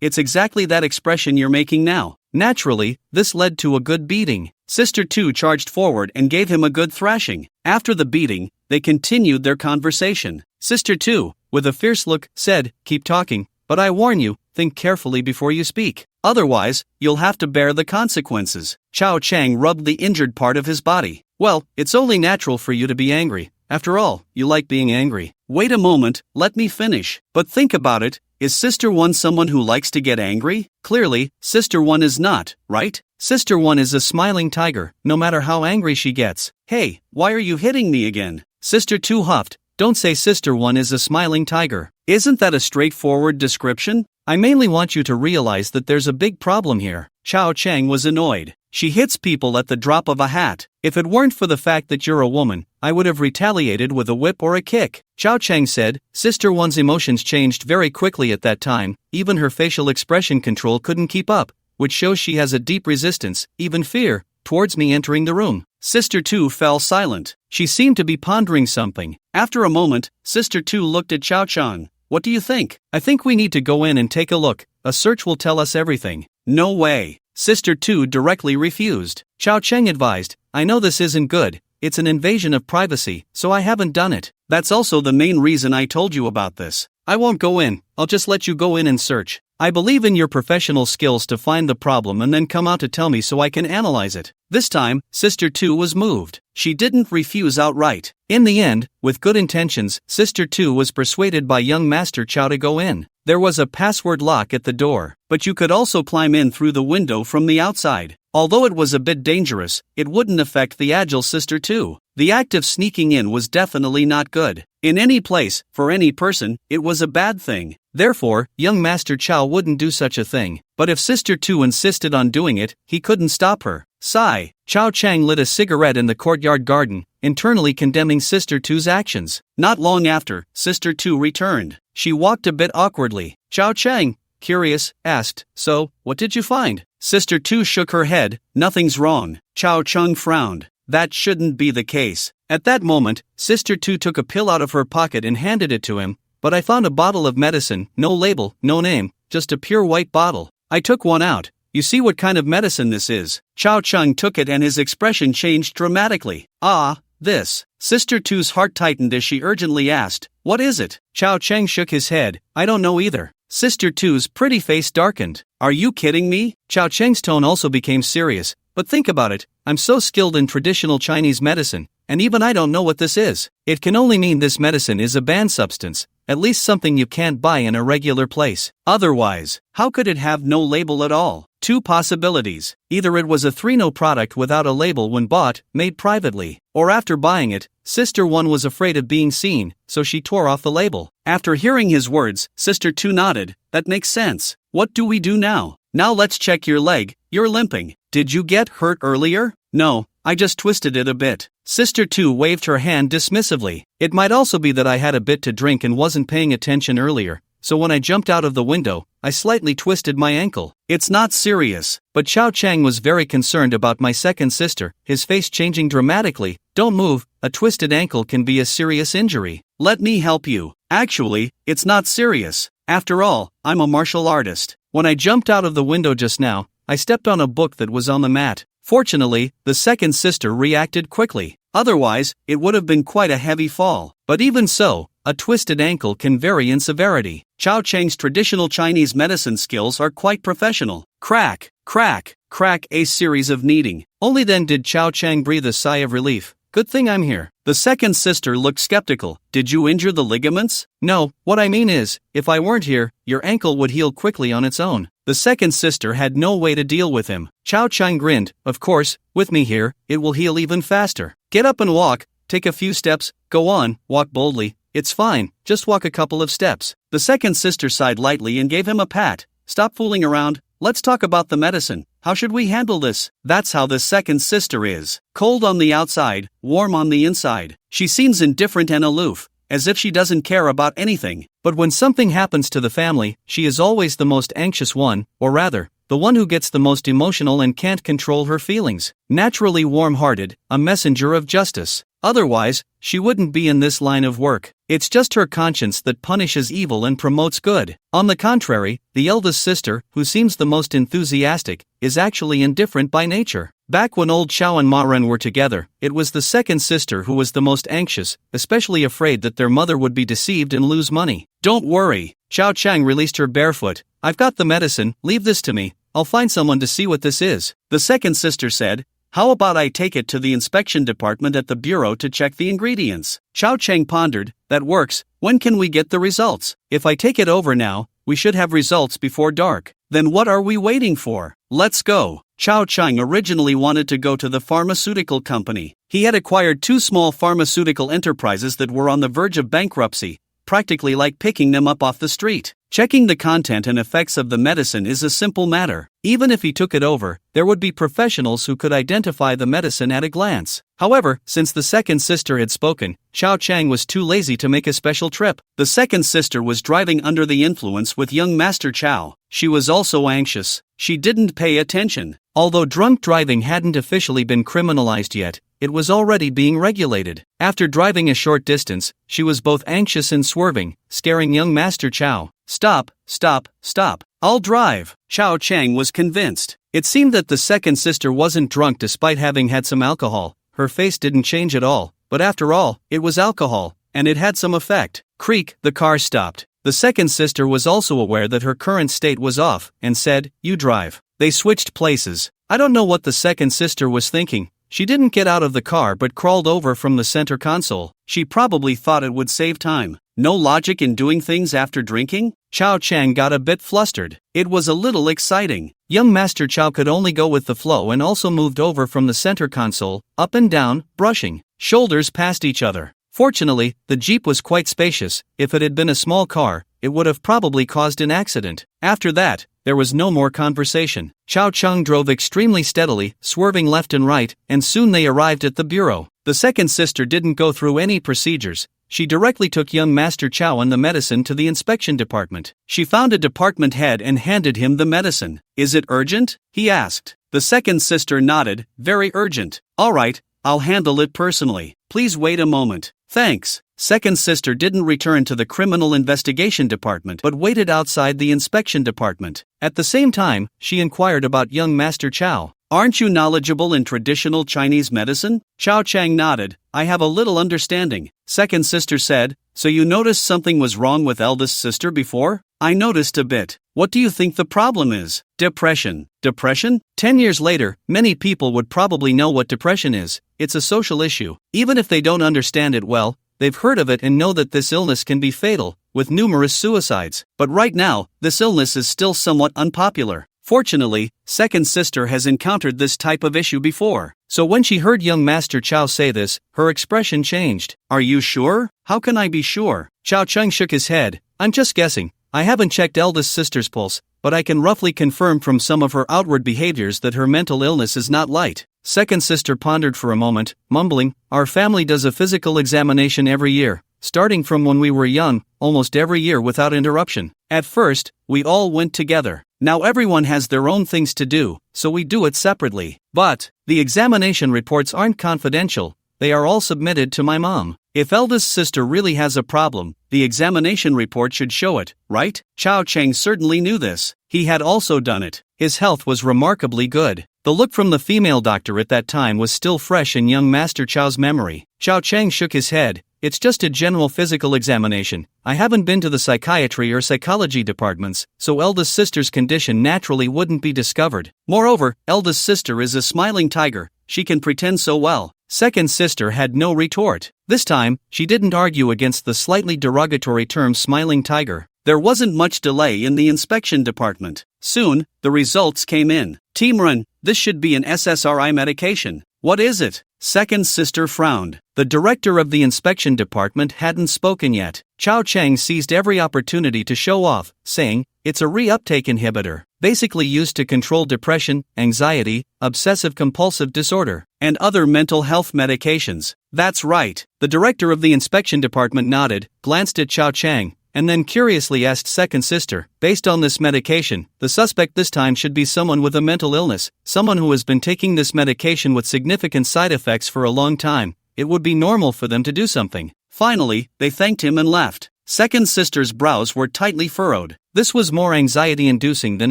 it's exactly that expression you're making now. Naturally, this led to a good beating. Sister 2 charged forward and gave him a good thrashing. After the beating, they continued their conversation. Sister 2, with a fierce look, said, keep talking, but I warn you, think carefully before you speak. Otherwise, you'll have to bear the consequences. Xiao Cheng rubbed the injured part of his body. Well, it's only natural for you to be angry. After all, you like being angry. Wait a moment, let me finish. But think about it, is Sister 1 someone who likes to get angry? Clearly, Sister 1 is not, right? Sister 1 is a smiling tiger, no matter how angry she gets. Hey, why are you hitting me again? Sister 2 huffed. Don't say Sister 1 is a smiling tiger. Isn't that a straightforward description? I mainly want you to realize that there's a big problem here. Xiao Cheng was annoyed. She hits people at the drop of a hat. If it weren't for the fact that you're a woman, I would have retaliated with a whip or a kick. Xiao Cheng said. Sister 1's emotions changed very quickly at that time. Even her facial expression control couldn't keep up, which shows she has a deep resistance, even fear, towards me entering the room. Sister 2 fell silent. She seemed to be pondering something. After a moment, Sister 2 looked at Xiao Cheng. What do you think? I think we need to go in and take a look. A search will tell us everything. No way. Sister 2 directly refused. Xiao Cheng advised, I know this isn't good. It's an invasion of privacy, so I haven't done it. That's also the main reason I told you about this. I won't go in. I'll just let you go in and search. I believe in your professional skills to find the problem and then come out to tell me so I can analyze it. This time, Sister 2 was moved. She didn't refuse outright. In the end, with good intentions, Sister 2 was persuaded by young Master Chow to go in. There was a password lock at the door, but you could also climb in through the window from the outside. Although it was a bit dangerous, it wouldn't affect the agile Sister 2. The act of sneaking in was definitely not good. In any place, for any person, it was a bad thing. Therefore, young Master Chow wouldn't do such a thing. But if Sister 2 insisted on doing it, he couldn't stop her. Sigh. Xiao Cheng lit a cigarette in the courtyard garden, internally condemning Sister 2's actions. Not long after, Sister 2 returned. She walked a bit awkwardly. Xiao Cheng, curious, asked, so, what did you find? Sister 2 shook her head. Nothing's wrong. Xiao Cheng frowned. That shouldn't be the case. At that moment, Sister 2 took a pill out of her pocket and handed it to him. But I found a bottle of medicine, no label, no name, just a pure white bottle. I took one out. You see what kind of medicine this is? Xiao Cheng took it and his expression changed dramatically. Ah, this. Sister 2's heart tightened as she urgently asked, what is it? Xiao Cheng shook his head. I don't know either. Sister 2's pretty face darkened. Are you kidding me? Xiao Cheng's tone also became serious. But think about it, I'm so skilled in traditional Chinese medicine, and even I don't know what this is. It can only mean this medicine is a banned substance, at least something you can't buy in a regular place. Otherwise, how could it have no label at all? Two possibilities. Either it was a 3-no product without a label when bought, made privately, or after buying it, Sister 1 was afraid of being seen, so she tore off the label. After hearing his words, Sister 2 nodded. That makes sense. What do we do now? Now let's check your leg. You're limping. Did you get hurt earlier? No, I just twisted it a bit. Sister 2 waved her hand dismissively. It might also be that I had a bit to drink and wasn't paying attention earlier. so when I jumped out of the window, I slightly twisted my ankle. It's not serious. But Chao Chang was very concerned about my second sister, his face changing dramatically. Don't move, a twisted ankle can be a serious injury. Let me help you. Actually, it's not serious. After all, I'm a martial artist. When I jumped out of the window just now, I stepped on a book that was on the mat. Fortunately, the second sister reacted quickly. Otherwise, it would have been quite a heavy fall. But even so, a twisted ankle can vary in severity. Chao Chang's traditional Chinese medicine skills are quite professional. Crack, crack, crack, a series of kneading. Only then did Chao Chang breathe a sigh of relief. Good thing I'm here. The second sister looked skeptical. Did you injure the ligaments? No, what I mean is, if I weren't here, your ankle would heal quickly on its own. The second sister had no way to deal with him. Chao Chang grinned. Of course, with me here, it will heal even faster. Get up and walk, take a few steps, go on, walk boldly. It's fine, just walk a couple of steps. The second sister sighed lightly and gave him a pat. Stop fooling around, let's talk about the medicine. How should we handle this? That's how the second sister is. Cold on the outside, warm on the inside. She seems indifferent and aloof, as if she doesn't care about anything. But when something happens to the family, she is always the most anxious one, or rather, the one who gets the most emotional and can't control her feelings. Naturally warm-hearted, a messenger of justice. Otherwise, she wouldn't be in this line of work. It's just her conscience that punishes evil and promotes good. On the contrary, the eldest sister, who seems the most enthusiastic, is actually indifferent by nature. Back when old Xiao and Ma Ren were together, it was the second sister who was the most anxious, especially afraid that their mother would be deceived and lose money. Don't worry. Chao Chang released her barefoot. I've got the medicine, leave this to me. I'll find someone to see what this is. The second sister said, how about I take it to the inspection department at the bureau to check the ingredients? Chao Chang pondered, that works. When can we get the results? If I take it over now, we should have results before dark. Then what are we waiting for? Let's go. Chao Chang originally wanted to go to the pharmaceutical company. He had acquired 2 small pharmaceutical enterprises that were on the verge of bankruptcy, practically like picking them up off the street. Checking the content and effects of the medicine is a simple matter. Even if he took it over, there would be professionals who could identify the medicine at a glance. However, since the second sister had spoken, Chao Chang was too lazy to make a special trip. The second sister was driving under the influence with young Master Chao. She was also anxious. She didn't pay attention. Although drunk driving hadn't officially been criminalized yet, it was already being regulated. After driving a short distance, she was both anxious and swerving, scaring young Master Chao. Stop, stop, stop. I'll drive. Chao Chang was convinced. It seemed that the second sister wasn't drunk despite having had some alcohol. Her face didn't change at all, but after all, it was alcohol, and it had some effect. Creak, the car stopped. The second sister was also aware that her current state was off, and said, you drive. They switched places. I don't know what the second sister was thinking. She didn't get out of the car but crawled over from the center console. She probably thought it would save time. No logic in doing things after drinking? Chao Chang got a bit flustered. It was a little exciting. Young Master Chao could only go with the flow and also moved over from the center console, up and down, brushing shoulders past each other. Fortunately, the Jeep was quite spacious. If it had been a small car, it would have probably caused an accident. After that, there was no more conversation. Chao Chang drove extremely steadily, swerving left and right, and soon they arrived at the bureau. The second sister didn't go through any procedures. She directly took young Master Chao and the medicine to the inspection department. She found a department head and handed him the medicine. Is it urgent? He asked. The second sister nodded. Very urgent. All right, I'll handle it personally. Please wait a moment. Thanks. Second sister didn't return to the criminal investigation department but waited outside the inspection department. At the same time, she inquired about young Master Chao. Aren't you knowledgeable in traditional Chinese medicine? Chao Chang nodded. I have a little understanding. Second sister said, so you noticed something was wrong with eldest sister before? I noticed a bit. What do you think the problem is? Depression. Depression? 10 years later, many people would probably know what depression is. It's a social issue. Even if they don't understand it well, they've heard of it and know that this illness can be fatal, with numerous suicides. But right now, this illness is still somewhat unpopular. Fortunately, second sister has encountered this type of issue before. So when she heard young Master Chao say this, her expression changed. Are you sure? How can I be sure? Chao Chang shook his head. I'm just guessing. I haven't checked eldest sister's pulse, but I can roughly confirm from some of her outward behaviors that her mental illness is not light. Second sister pondered for a moment, mumbling, "Our family does a physical examination every year, starting from when we were young, almost every year without interruption. At first, we all went together. Now everyone has their own things to do, so we do it separately. But the examination reports aren't confidential, they are all submitted to my mom. If eldest sister really has a problem, the examination report should show it, right?" Chao Cheng certainly knew this. He had also done it. His health was remarkably good. The look from the female doctor at that time was still fresh in young Master Chao's memory. Chao Cheng shook his head. "It's just a general physical examination. I haven't been to the psychiatry or psychology departments, so eldest sister's condition naturally wouldn't be discovered. Moreover, eldest sister is a smiling tiger, she can pretend so well." Second sister had no retort. This time, she didn't argue against the slightly derogatory term smiling tiger. There wasn't much delay in the inspection department. Soon, the results came in. "Timran, this should be an SSRI medication." "What is it?" Second sister frowned. The director of the inspection department hadn't spoken yet. Chao Cheng seized every opportunity to show off, saying, "It's a reuptake inhibitor, basically used to control depression, anxiety, obsessive-compulsive disorder, and other mental health medications." "That's right." The director of the inspection department nodded, glanced at Chao Cheng, and then curiously asked second sister, "Based on this medication, the suspect this time should be someone with a mental illness, someone who has been taking this medication with significant side effects for a long time. It would be normal for them to do something." Finally, they thanked him and left. Second sister's brows were tightly furrowed. This was more anxiety-inducing than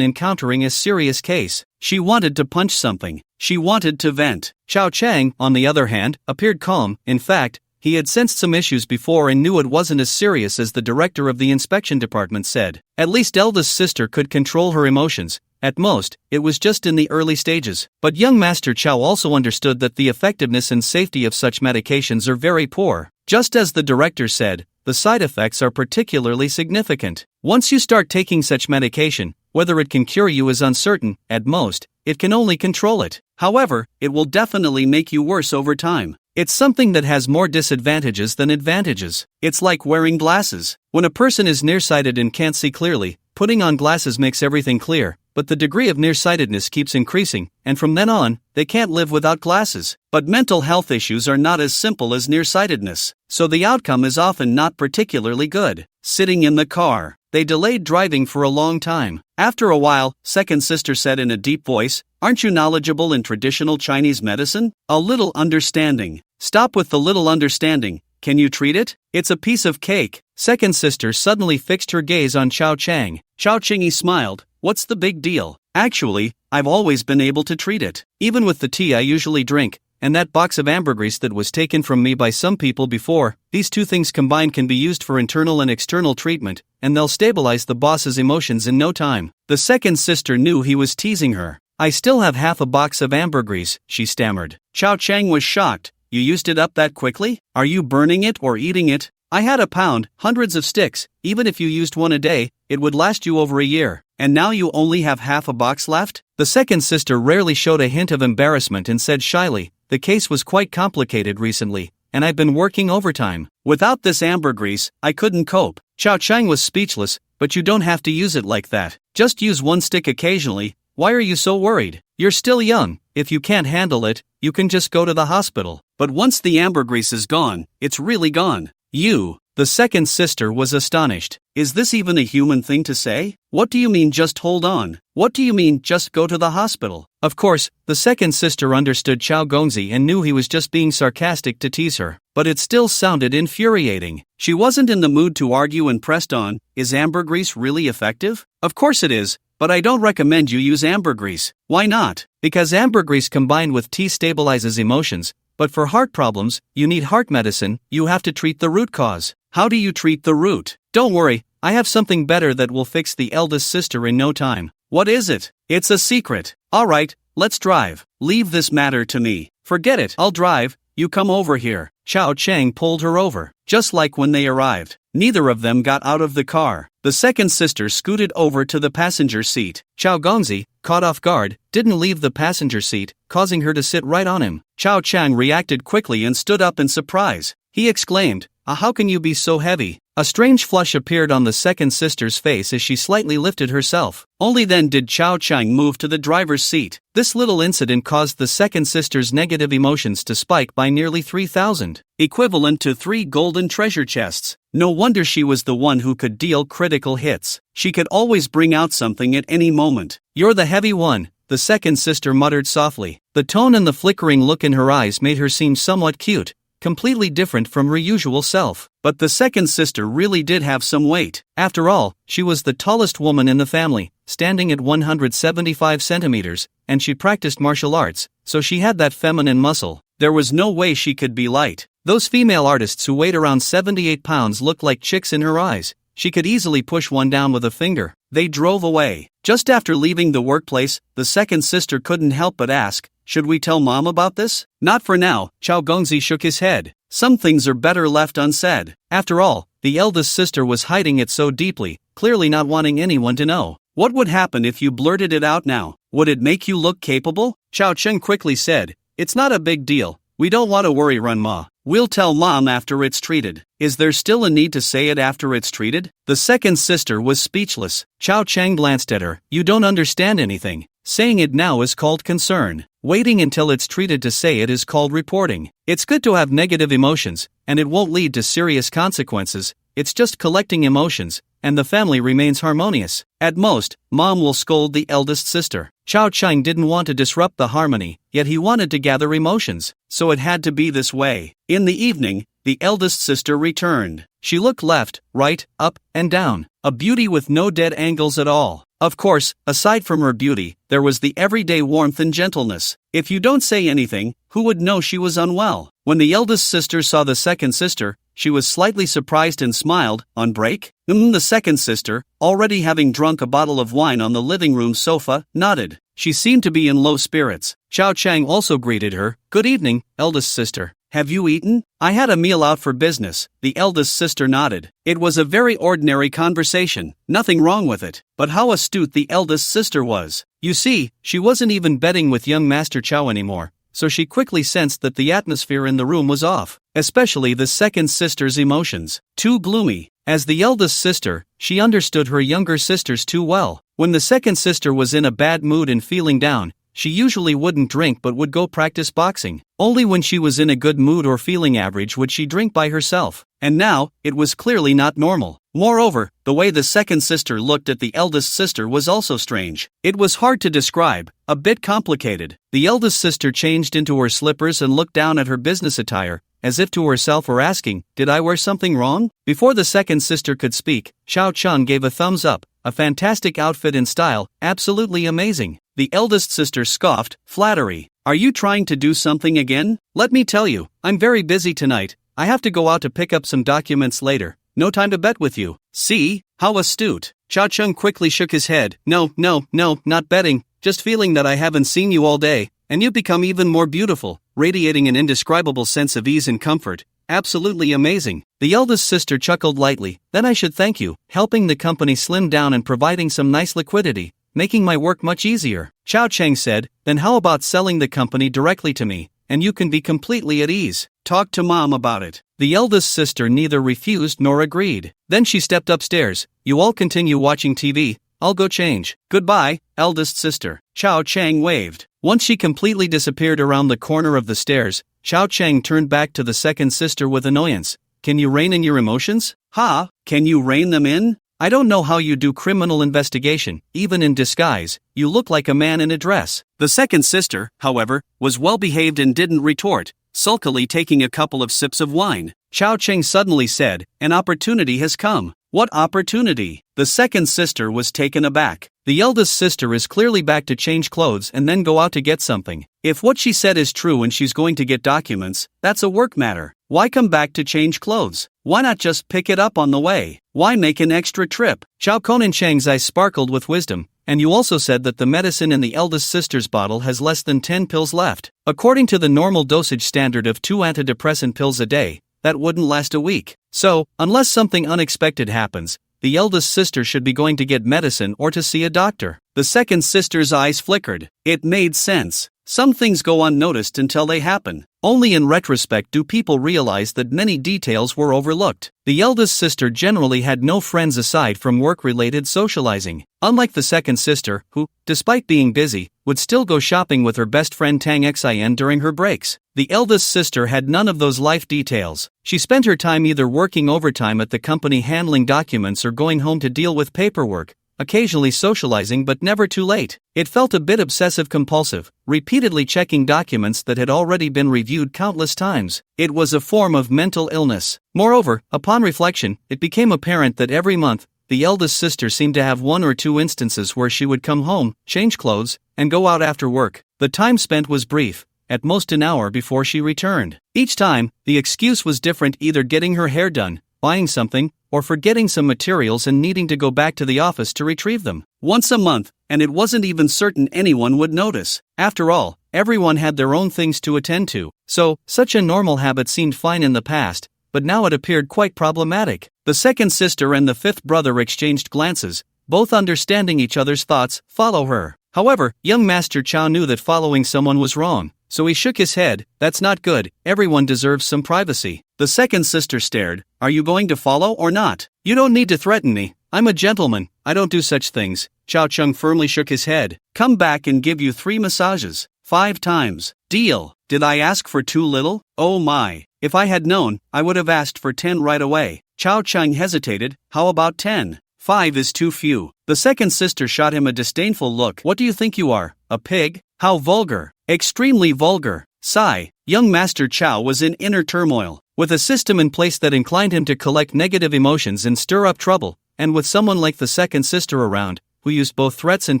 encountering a serious case. She wanted to punch something. She wanted to vent. Chao Cheng, on the other hand, appeared calm. In fact, he had sensed some issues before and knew it wasn't as serious as the director of the inspection department said. At least eldest sister could control her emotions. At most, it was just in the early stages. But young Master Chao also understood that the effectiveness and safety of such medications are very poor. Just as the director said, the side effects are particularly significant. Once you start taking such medication, whether it can cure you is uncertain. At most, it can only control it. However, it will definitely make you worse over time. It's something that has more disadvantages than advantages. It's like wearing glasses. When a person is nearsighted and can't see clearly, putting on glasses makes everything clear, but the degree of nearsightedness keeps increasing, and from then on, they can't live without glasses. But mental health issues are not as simple as nearsightedness, so the outcome is often not particularly good. Sitting in the car, they delayed driving for a long time. After a while, second sister said in a deep voice, "Aren't you knowledgeable in traditional Chinese medicine?" "A little understanding." "Stop with the little understanding. Can you treat it?" "It's a piece of cake." Second sister suddenly fixed her gaze on Chao Cheng. Chao Cheng smiled. "What's the big deal? Actually, I've always been able to treat it. Even with the tea I usually drink, and that box of ambergris that was taken from me by some people before, these two things combined can be used for internal and external treatment, and they'll stabilize the boss's emotions in no time." The second sister knew he was teasing her. "I still have half a box of ambergris," she stammered. Chao Cheng was shocked. "You used it up that quickly? Are you burning it or eating it?" "I had a pound, hundreds of sticks. Even if you used one a day, it would last you over a year. And now you only have half a box left?" The second sister rarely showed a hint of embarrassment and said shyly, "The case was quite complicated recently, and I've been working overtime. Without this ambergris, I couldn't cope." Chao Cheng was speechless. "But you don't have to use it like that. Just use one stick occasionally. Why are you so worried? You're still young. If you can't handle it, you can just go to the hospital. But once the ambergris is gone, it's really gone." "You?" The second sister was astonished. "Is this even a human thing to say? What do you mean just hold on? What do you mean just go to the hospital?" Of course, the second sister understood Chao Gongzi and knew he was just being sarcastic to tease her, but it still sounded infuriating. She wasn't in the mood to argue and pressed on, "Is ambergris really effective?" "Of course it is, but I don't recommend you use ambergris." "Why not?" "Because ambergris combined with tea stabilizes emotions, but for heart problems, you need heart medicine. You have to treat the root cause." "How do you treat the root?" "Don't worry, I have something better that will fix the eldest sister in no time." "What is it?" "It's a secret." "All right, let's drive. Leave this matter to me." "Forget it, I'll drive. You come over here." Chao Cheng pulled her over. Just like when they arrived, neither of them got out of the car. The second sister scooted over to the passenger seat. Chao Gongzi, caught off guard, didn't leave the passenger seat, causing her to sit right on him. Chao Cheng reacted quickly and stood up in surprise. He exclaimed, "How can you be so heavy?" A strange flush appeared on the second sister's face as she slightly lifted herself. Only then did Chao Chang move to the driver's seat. This little incident caused the second sister's negative emotions to spike by nearly 3,000, equivalent to 3 golden treasure chests. No wonder she was the one who could deal critical hits. She could always bring out something at any moment. "You're the heavy one," the second sister muttered softly. The tone and the flickering look in her eyes made her seem somewhat cute, completely different from her usual self. But the second sister really did have some weight. After all, she was the tallest woman in the family, standing at 175 centimeters, and she practiced martial arts, so she had that feminine muscle. There was no way she could be light. Those female artists who weighed around 78 pounds looked like chicks in her eyes. She could easily push one down with a finger. They drove away. Just after leaving the workplace, the second sister couldn't help but ask, "Should we tell Mom about this?" "Not for now," Chao Gongzi shook his head. "Some things are better left unsaid." After all, the eldest sister was hiding it so deeply, clearly not wanting anyone to know. "What would happen if you blurted it out now? Would it make you look capable?" Chao Cheng quickly said, "It's not a big deal. We don't want to worry Run Ma. We'll tell Mom after it's treated." "Is there still a need to say it after it's treated?" The second sister was speechless. Chao Cheng glanced at her. "You don't understand anything. Saying it now is called concern. Waiting until it's treated to say it is called reporting. It's good to have negative emotions, and it won't lead to serious consequences. It's just collecting emotions, and the family remains harmonious. At most, Mom will scold the eldest sister." Chao Cheng didn't want to disrupt the harmony, yet he wanted to gather emotions, so it had to be this way. In the evening, the eldest sister returned. She looked left, right, up, and down, a beauty with no dead angles at all. Of course, aside from her beauty, there was the everyday warmth and gentleness. If you don't say anything, who would know she was unwell? When the eldest sister saw the second sister, she was slightly surprised and smiled. "On break?" The second sister, already having drunk a bottle of wine on the living room sofa, nodded. She seemed to be in low spirits. Chao Chang also greeted her. "Good evening, eldest sister. Have you eaten?" "I had a meal out for business," the eldest sister nodded. It was a very ordinary conversation, nothing wrong with it. But how astute the eldest sister was. You see, she wasn't even betting with young Master Chow anymore, so she quickly sensed that the atmosphere in the room was off, especially the second sister's emotions. Too gloomy. As the eldest sister, she understood her younger sisters too well. When the second sister was in a bad mood and feeling down, she usually wouldn't drink but would go practice boxing. Only when she was in a good mood or feeling average would she drink by herself. And now, it was clearly not normal. Moreover, the way the second sister looked at the eldest sister was also strange. It was hard to describe, a bit complicated. The eldest sister changed into her slippers and looked down at her business attire, as if to herself or asking, "Did I wear something wrong?" Before the second sister could speak, Xiao Chun gave a thumbs up. "A fantastic outfit and style, absolutely amazing." The eldest sister scoffed, "Flattery. Are you trying to do something again? Let me tell you, I'm very busy tonight. I have to go out to pick up some documents later. No time to bet with you." "See? How astute." Xiao Chun quickly shook his head. No, not betting, just feeling that I haven't seen you all day, and you've become even more beautiful, radiating an indescribable sense of ease and comfort. Absolutely amazing." The eldest sister chuckled lightly. "Then I should thank you, helping the company slim down and providing some nice liquidity, making my work much easier." Xiao Cheng said, "Then how about selling the company directly to me, and you can be completely at ease. Talk to Mom about it." The eldest sister neither refused nor agreed. Then she stepped upstairs. "You all continue watching TV, I'll go change." "Goodbye, eldest sister." Xiao Cheng waved. Once she completely disappeared around the corner of the stairs, Xiao Cheng turned back to the second sister with annoyance. "Can you rein in your emotions?" "Ha? Can you rein them in? I don't know how you do criminal investigation, even in disguise. You look like a man in a dress." The second sister, however, was well behaved and didn't retort, sulkily taking a couple of sips of wine. Xiao Cheng suddenly said, "An opportunity has come." "What opportunity?" The second sister was taken aback. The eldest sister is clearly back to change clothes and then go out to get something. If what she said is true and she's going to get documents, that's a work matter. Why come back to change clothes? Why not just pick it up on the way? Why make an extra trip? Xiao Conan Chang's eyes sparkled with wisdom. "And you also said that the medicine in the eldest sister's bottle has less than 10 pills left. According to the normal dosage standard of 2 antidepressant pills a day, that wouldn't last a week. So, unless something unexpected happens, the eldest sister should be going to get medicine or to see a doctor." The second sister's eyes flickered. It made sense. Some things go unnoticed until they happen. Only in retrospect do people realize that many details were overlooked. The eldest sister generally had no friends aside from work-related socializing. Unlike the second sister, who, despite being busy, would still go shopping with her best friend Tang Xin during her breaks. The eldest sister had none of those life details. She spent her time either working overtime at the company handling documents or going home to deal with paperwork, occasionally socializing but never too late. It felt a bit obsessive-compulsive, repeatedly checking documents that had already been reviewed countless times. It was a form of mental illness. Moreover, upon reflection, it became apparent that every month, the eldest sister seemed to have one or two instances where she would come home, change clothes, and go out after work. The time spent was brief, at most an hour before she returned. Each time, the excuse was different, either getting her hair done, buying something, or forgetting some materials and needing to go back to the office to retrieve them. Once a month, and it wasn't even certain anyone would notice. After all, everyone had their own things to attend to, so such a normal habit seemed fine in the past, but now it appeared quite problematic. The second sister and the fifth brother exchanged glances, both understanding each other's thoughts. Follow her. However, young Master Chow knew that following someone was wrong, so he shook his head. That's not good, everyone deserves some privacy. The second sister stared. Are you going to follow or not? You don't need to threaten me. I'm a gentleman, I don't do such things. Chow Chung firmly shook his head. Come back and give you 3 massages. 5 times. Deal. Did I ask for too little? Oh my. If I had known, I would have asked for 10 right away. Chow Chung hesitated. How about 10? 5 is too few. The second sister shot him a disdainful look. What do you think you are, a pig? How vulgar. Extremely vulgar. Sigh. Young Master Chow was in inner turmoil. With a system in place that inclined him to collect negative emotions and stir up trouble, and with someone like the second sister around, who used both threats and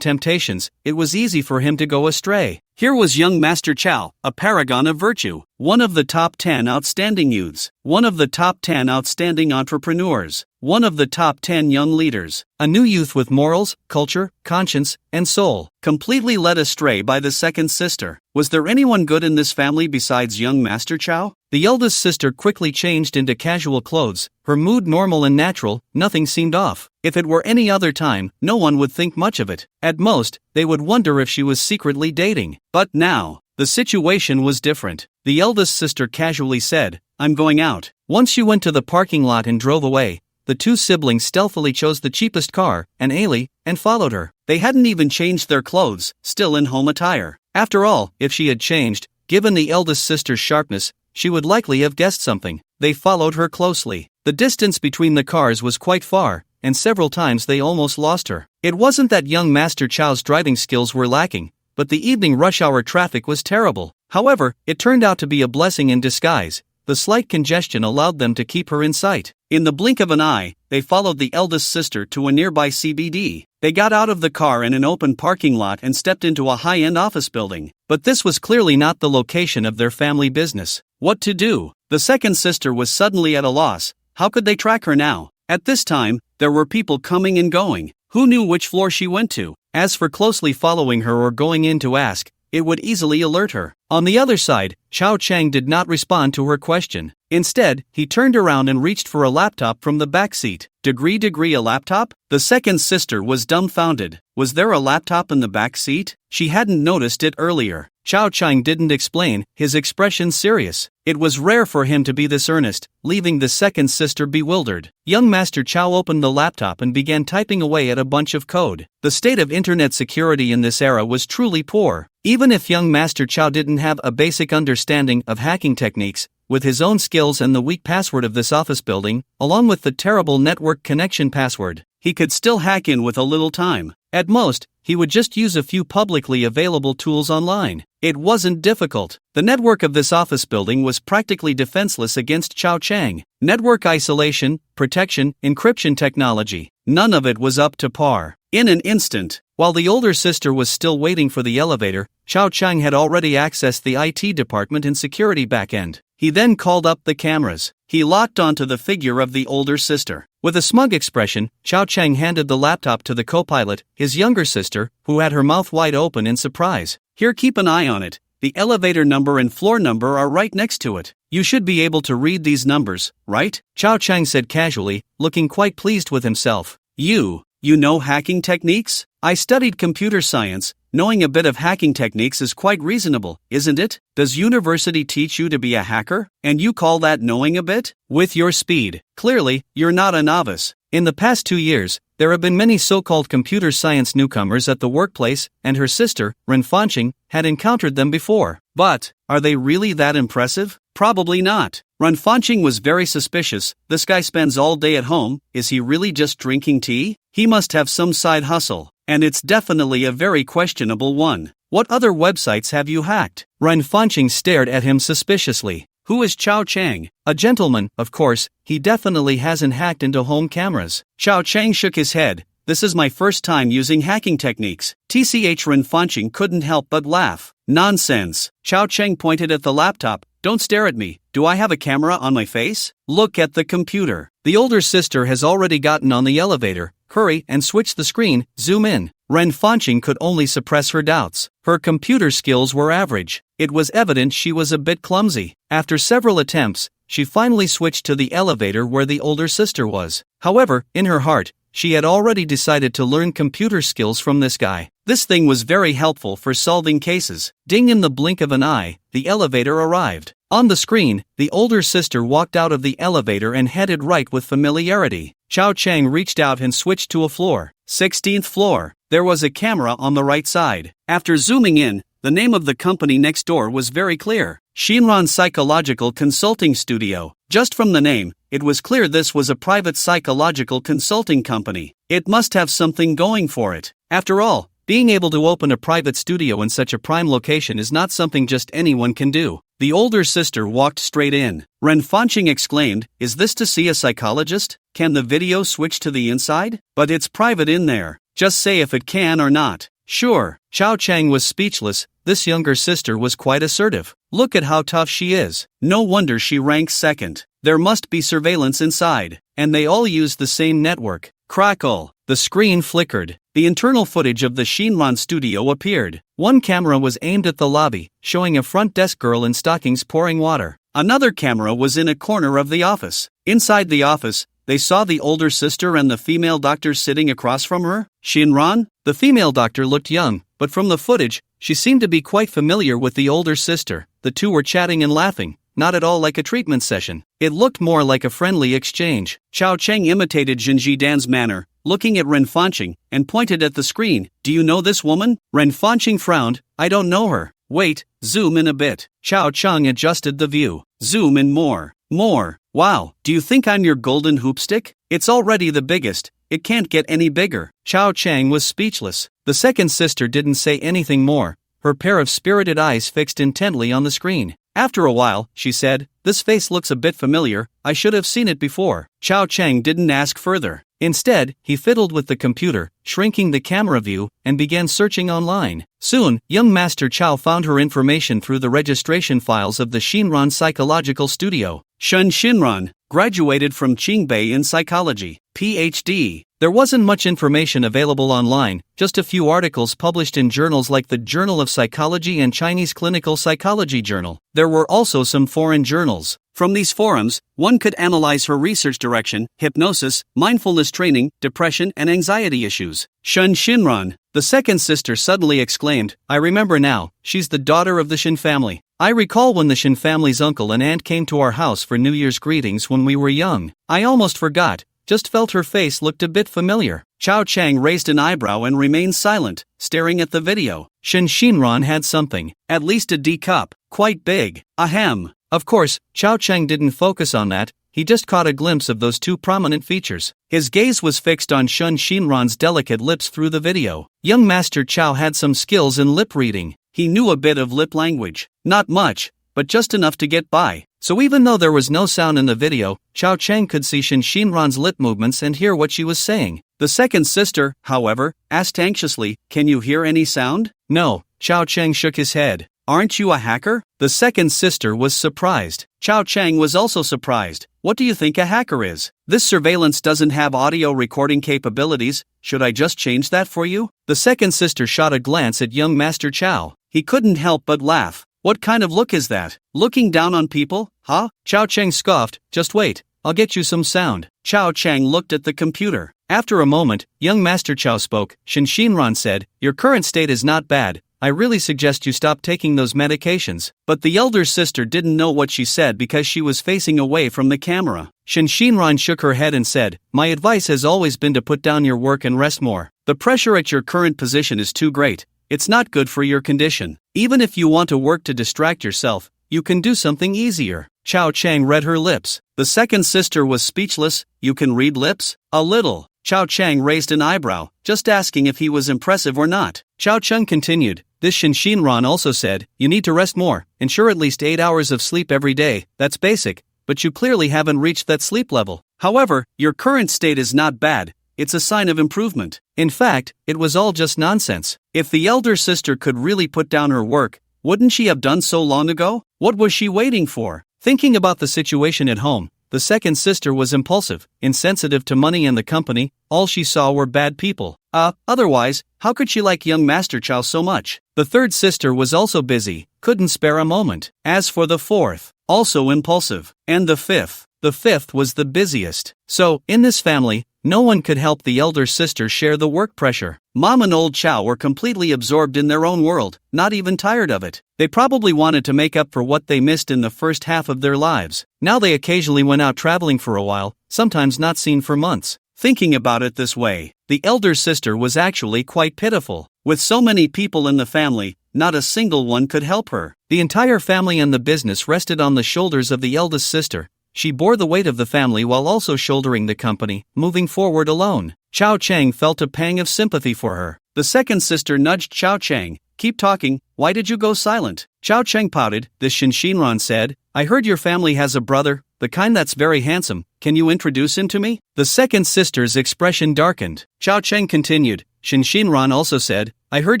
temptations, it was easy for him to go astray. Here was young Master Chow, a paragon of virtue, one of the top 10 outstanding youths, one of the top 10 outstanding entrepreneurs, one of the top 10 young leaders, a new youth with morals, culture, conscience, and soul, completely led astray by the second sister. Was there anyone good in this family besides young Master Chow? The eldest sister quickly changed into casual clothes, her mood normal and natural, nothing seemed off. If it were any other time, no one would think much of it. At most, they would wonder if she was secretly dating. But now, the situation was different. The eldest sister casually said, I'm going out. Once she went to the parking lot and drove away, the two siblings stealthily chose the cheapest car, an alley, and followed her. They hadn't even changed their clothes, still in home attire. After all, if she had changed, given the eldest sister's sharpness, she would likely have guessed something. They followed her closely. The distance between the cars was quite far, and several times they almost lost her. It wasn't that young Master Chow's driving skills were lacking, but the evening rush hour traffic was terrible. However, it turned out to be a blessing in disguise. The slight congestion allowed them to keep her in sight. In the blink of an eye, they followed the eldest sister to a nearby CBD. They got out of the car in an open parking lot and stepped into a high-end office building. But this was clearly not the location of their family business. What to do? The second sister was suddenly at a loss. How could they track her now? At this time, there were people coming and going. Who knew which floor she went to? As for closely following her or going in to ask, it would easily alert her. On the other side, Chao Chang did not respond to her question. Instead, he turned around and reached for a laptop from the back seat. Degree a laptop? The second sister was dumbfounded. Was there a laptop in the back seat? She hadn't noticed it earlier. Chao Chang didn't explain, his expression serious. It was rare for him to be this earnest, leaving the second sister bewildered. Young Master Chow opened the laptop and began typing away at a bunch of code. The state of internet security in this era was truly poor. Even if young Master Chow didn't have a basic understanding of hacking techniques, with his own skills and the weak password of this office building, along with the terrible network connection password, he could still hack in with a little time. At most, he would just use a few publicly available tools online. It wasn't difficult. The network of this office building was practically defenseless against Chao Chang. Network isolation, protection, encryption technology, none of it was up to par. In an instant, while the older sister was still waiting for the elevator, Chao Chang had already accessed the IT department and security backend. He then called up the cameras. He locked onto the figure of the older sister. With a smug expression, Chao Chang handed the laptop to the co-pilot, his younger sister, who had her mouth wide open in surprise. Here, keep an eye on it. The elevator number and floor number are right next to it. You should be able to read these numbers, right? Chao Chang said casually, looking quite pleased with himself. You know hacking techniques? I studied computer science, knowing a bit of hacking techniques is quite reasonable, isn't it? Does university teach you to be a hacker? And you call that knowing a bit? With your speed, clearly, you're not a novice. In the past 2 years, there have been many so-called computer science newcomers at the workplace, and her sister, Ren Fanqing, had encountered them before. But, are they really that impressive? Probably not. Ren Fanqing was very suspicious. This guy spends all day at home. Is he really just drinking tea? He must have some side hustle, and it's definitely a very questionable one. What other websites have you hacked? Ren Fanqing stared at him suspiciously. Who is Chao Chang? A gentleman, of course. He definitely hasn't hacked into home cameras. Chao Chang shook his head. This is my first time using hacking techniques. TCH Ren Fanqing couldn't help but laugh. Nonsense. Chao Chang pointed at the laptop. Don't stare at me. Do I have a camera on my face? Look at the computer. The older sister has already gotten on the elevator. Hurry and switch the screen. Zoom in. Ren Fanqing could only suppress her doubts. Her computer skills were average. It was evident she was a bit clumsy. After several attempts, she finally switched to the elevator where the older sister was. However, in her heart, she had already decided to learn computer skills from this guy. This thing was very helpful for solving cases. Ding, in the blink of an eye, the elevator arrived. On the screen, the older sister walked out of the elevator and headed right with familiarity. Chao Chang reached out and switched to a floor. 16th floor. There was a camera on the right side. After zooming in, the name of the company next door was very clear. Shinran Psychological Consulting Studio. Just from the name, it was clear this was a private psychological consulting company. It must have something going for it. After all, being able to open a private studio in such a prime location is not something just anyone can do. The older sister walked straight in. Ren Fanqing exclaimed, "Is this to see a psychologist? Can the video switch to the inside? But it's private in there. Just say if it can or not." Sure. Chao Chang was speechless. This younger sister was quite assertive. Look at how tough she is. No wonder she ranks second. There must be surveillance inside. And they all use the same network. Crackle. The screen flickered. The internal footage of the Shinran studio appeared. One camera was aimed at the lobby, showing a front desk girl in stockings pouring water. Another camera was in a corner of the office. Inside the office, they saw the older sister and the female doctor sitting across from her. Shinran? The female doctor looked young, but from the footage, she seemed to be quite familiar with the older sister. The two were chatting and laughing, not at all like a treatment session. It looked more like a friendly exchange. Chao Chang imitated Jinji Dan's manner, looking at Ren Fanqing, and pointed at the screen. Do you know this woman? Ren Fanqing frowned. I don't know her. Wait, zoom in a bit. Chao Chang adjusted the view. Zoom in more. More. Wow, do you think I'm your golden hoopstick? It's already the biggest. It can't get any bigger. Chao Chang was speechless. The second sister didn't say anything more, her pair of spirited eyes fixed intently on the screen. After a while, she said, "This face looks a bit familiar. I should have seen it before." Chao Chang didn't ask further. Instead, he fiddled with the computer, shrinking the camera view, and began searching online. Soon, young Master Chao found her information through the registration files of the Shinran Psychological Studio. Shun Shinran, graduated from Qingbei in psychology, Ph.D. There wasn't much information available online, just a few articles published in journals like the Journal of Psychology and Chinese Clinical Psychology Journal. There were also some foreign journals. From these forums, one could analyze her research direction, hypnosis, mindfulness training, depression and anxiety issues. Shun Shinran, the second sister suddenly exclaimed, I remember now, she's the daughter of the Shin family. I recall when the Shin family's uncle and aunt came to our house for New Year's greetings when we were young. I almost forgot, just felt her face looked a bit familiar. Chao Chang raised an eyebrow and remained silent, staring at the video. Shin Shinran had something, at least a D cup, quite big. Ahem. Of course, Chao Chang didn't focus on that, he just caught a glimpse of those two prominent features. His gaze was fixed on Shun Shinran's delicate lips through the video. Young Master Chao had some skills in lip reading. He knew a bit of lip language. Not much, but just enough to get by. So even though there was no sound in the video, Chao Chang could see Shin Shinran's lip movements and hear what she was saying. The second sister, however, asked anxiously, Can you hear any sound? No, Chao Chang shook his head. Aren't you a hacker? The second sister was surprised. Chao Chang was also surprised. What do you think a hacker is? This surveillance doesn't have audio recording capabilities. Should I just change that for you? The second sister shot a glance at young Master Chao. He couldn't help but laugh. What kind of look is that? Looking down on people, huh? Chao Chang scoffed. Just wait, I'll get you some sound. Chao Chang looked at the computer. After a moment, young Master Chow spoke. Shinran said, "Your current state is not bad. I really suggest you stop taking those medications." But the elder sister didn't know what she said because she was facing away from the camera. Shinran shook her head and said, "My advice has always been to put down your work and rest more. The pressure at your current position is too great. It's not good for your condition. Even if you want to work to distract yourself, you can do something easier." Chao Chang read her lips. The second sister was speechless. "You can read lips?" "A little." Chao Chang raised an eyebrow, just asking if he was impressive or not. Chao Chang continued, "This Shinran also said, you need to rest more, ensure at least 8 hours of sleep every day. That's basic, but you clearly haven't reached that sleep level. However, your current state is not bad. It's a sign of improvement." In fact, it was all just nonsense. If the elder sister could really put down her work, wouldn't she have done so long ago? What was she waiting for? Thinking about the situation at home, the second sister was impulsive, insensitive to money and the company. All she saw were bad people. Otherwise, how could she like young Master Chow so much? The third sister was also busy, couldn't spare a moment. As for the fourth, also impulsive. And the fifth was the busiest. So, in this family, no one could help the elder sister share the work pressure. Mom and old Chow were completely absorbed in their own world, not even tired of it. They probably wanted to make up for what they missed in the first half of their lives. Now they occasionally went out traveling for a while, sometimes not seen for months. Thinking about it this way, the elder sister was actually quite pitiful. With so many people in the family, not a single one could help her. The entire family and the business rested on the shoulders of the eldest sister. She bore the weight of the family while also shouldering the company, moving forward alone. Chao Chang felt a pang of sympathy for her. The second sister nudged Chao Chang. "Keep talking, why did you go silent?" Chao Chang pouted. This Shinran said, "I heard your family has a brother, the kind that's very handsome. Can you introduce him to me?" The second sister's expression darkened. Chao Chang continued. Shinran also said, "I heard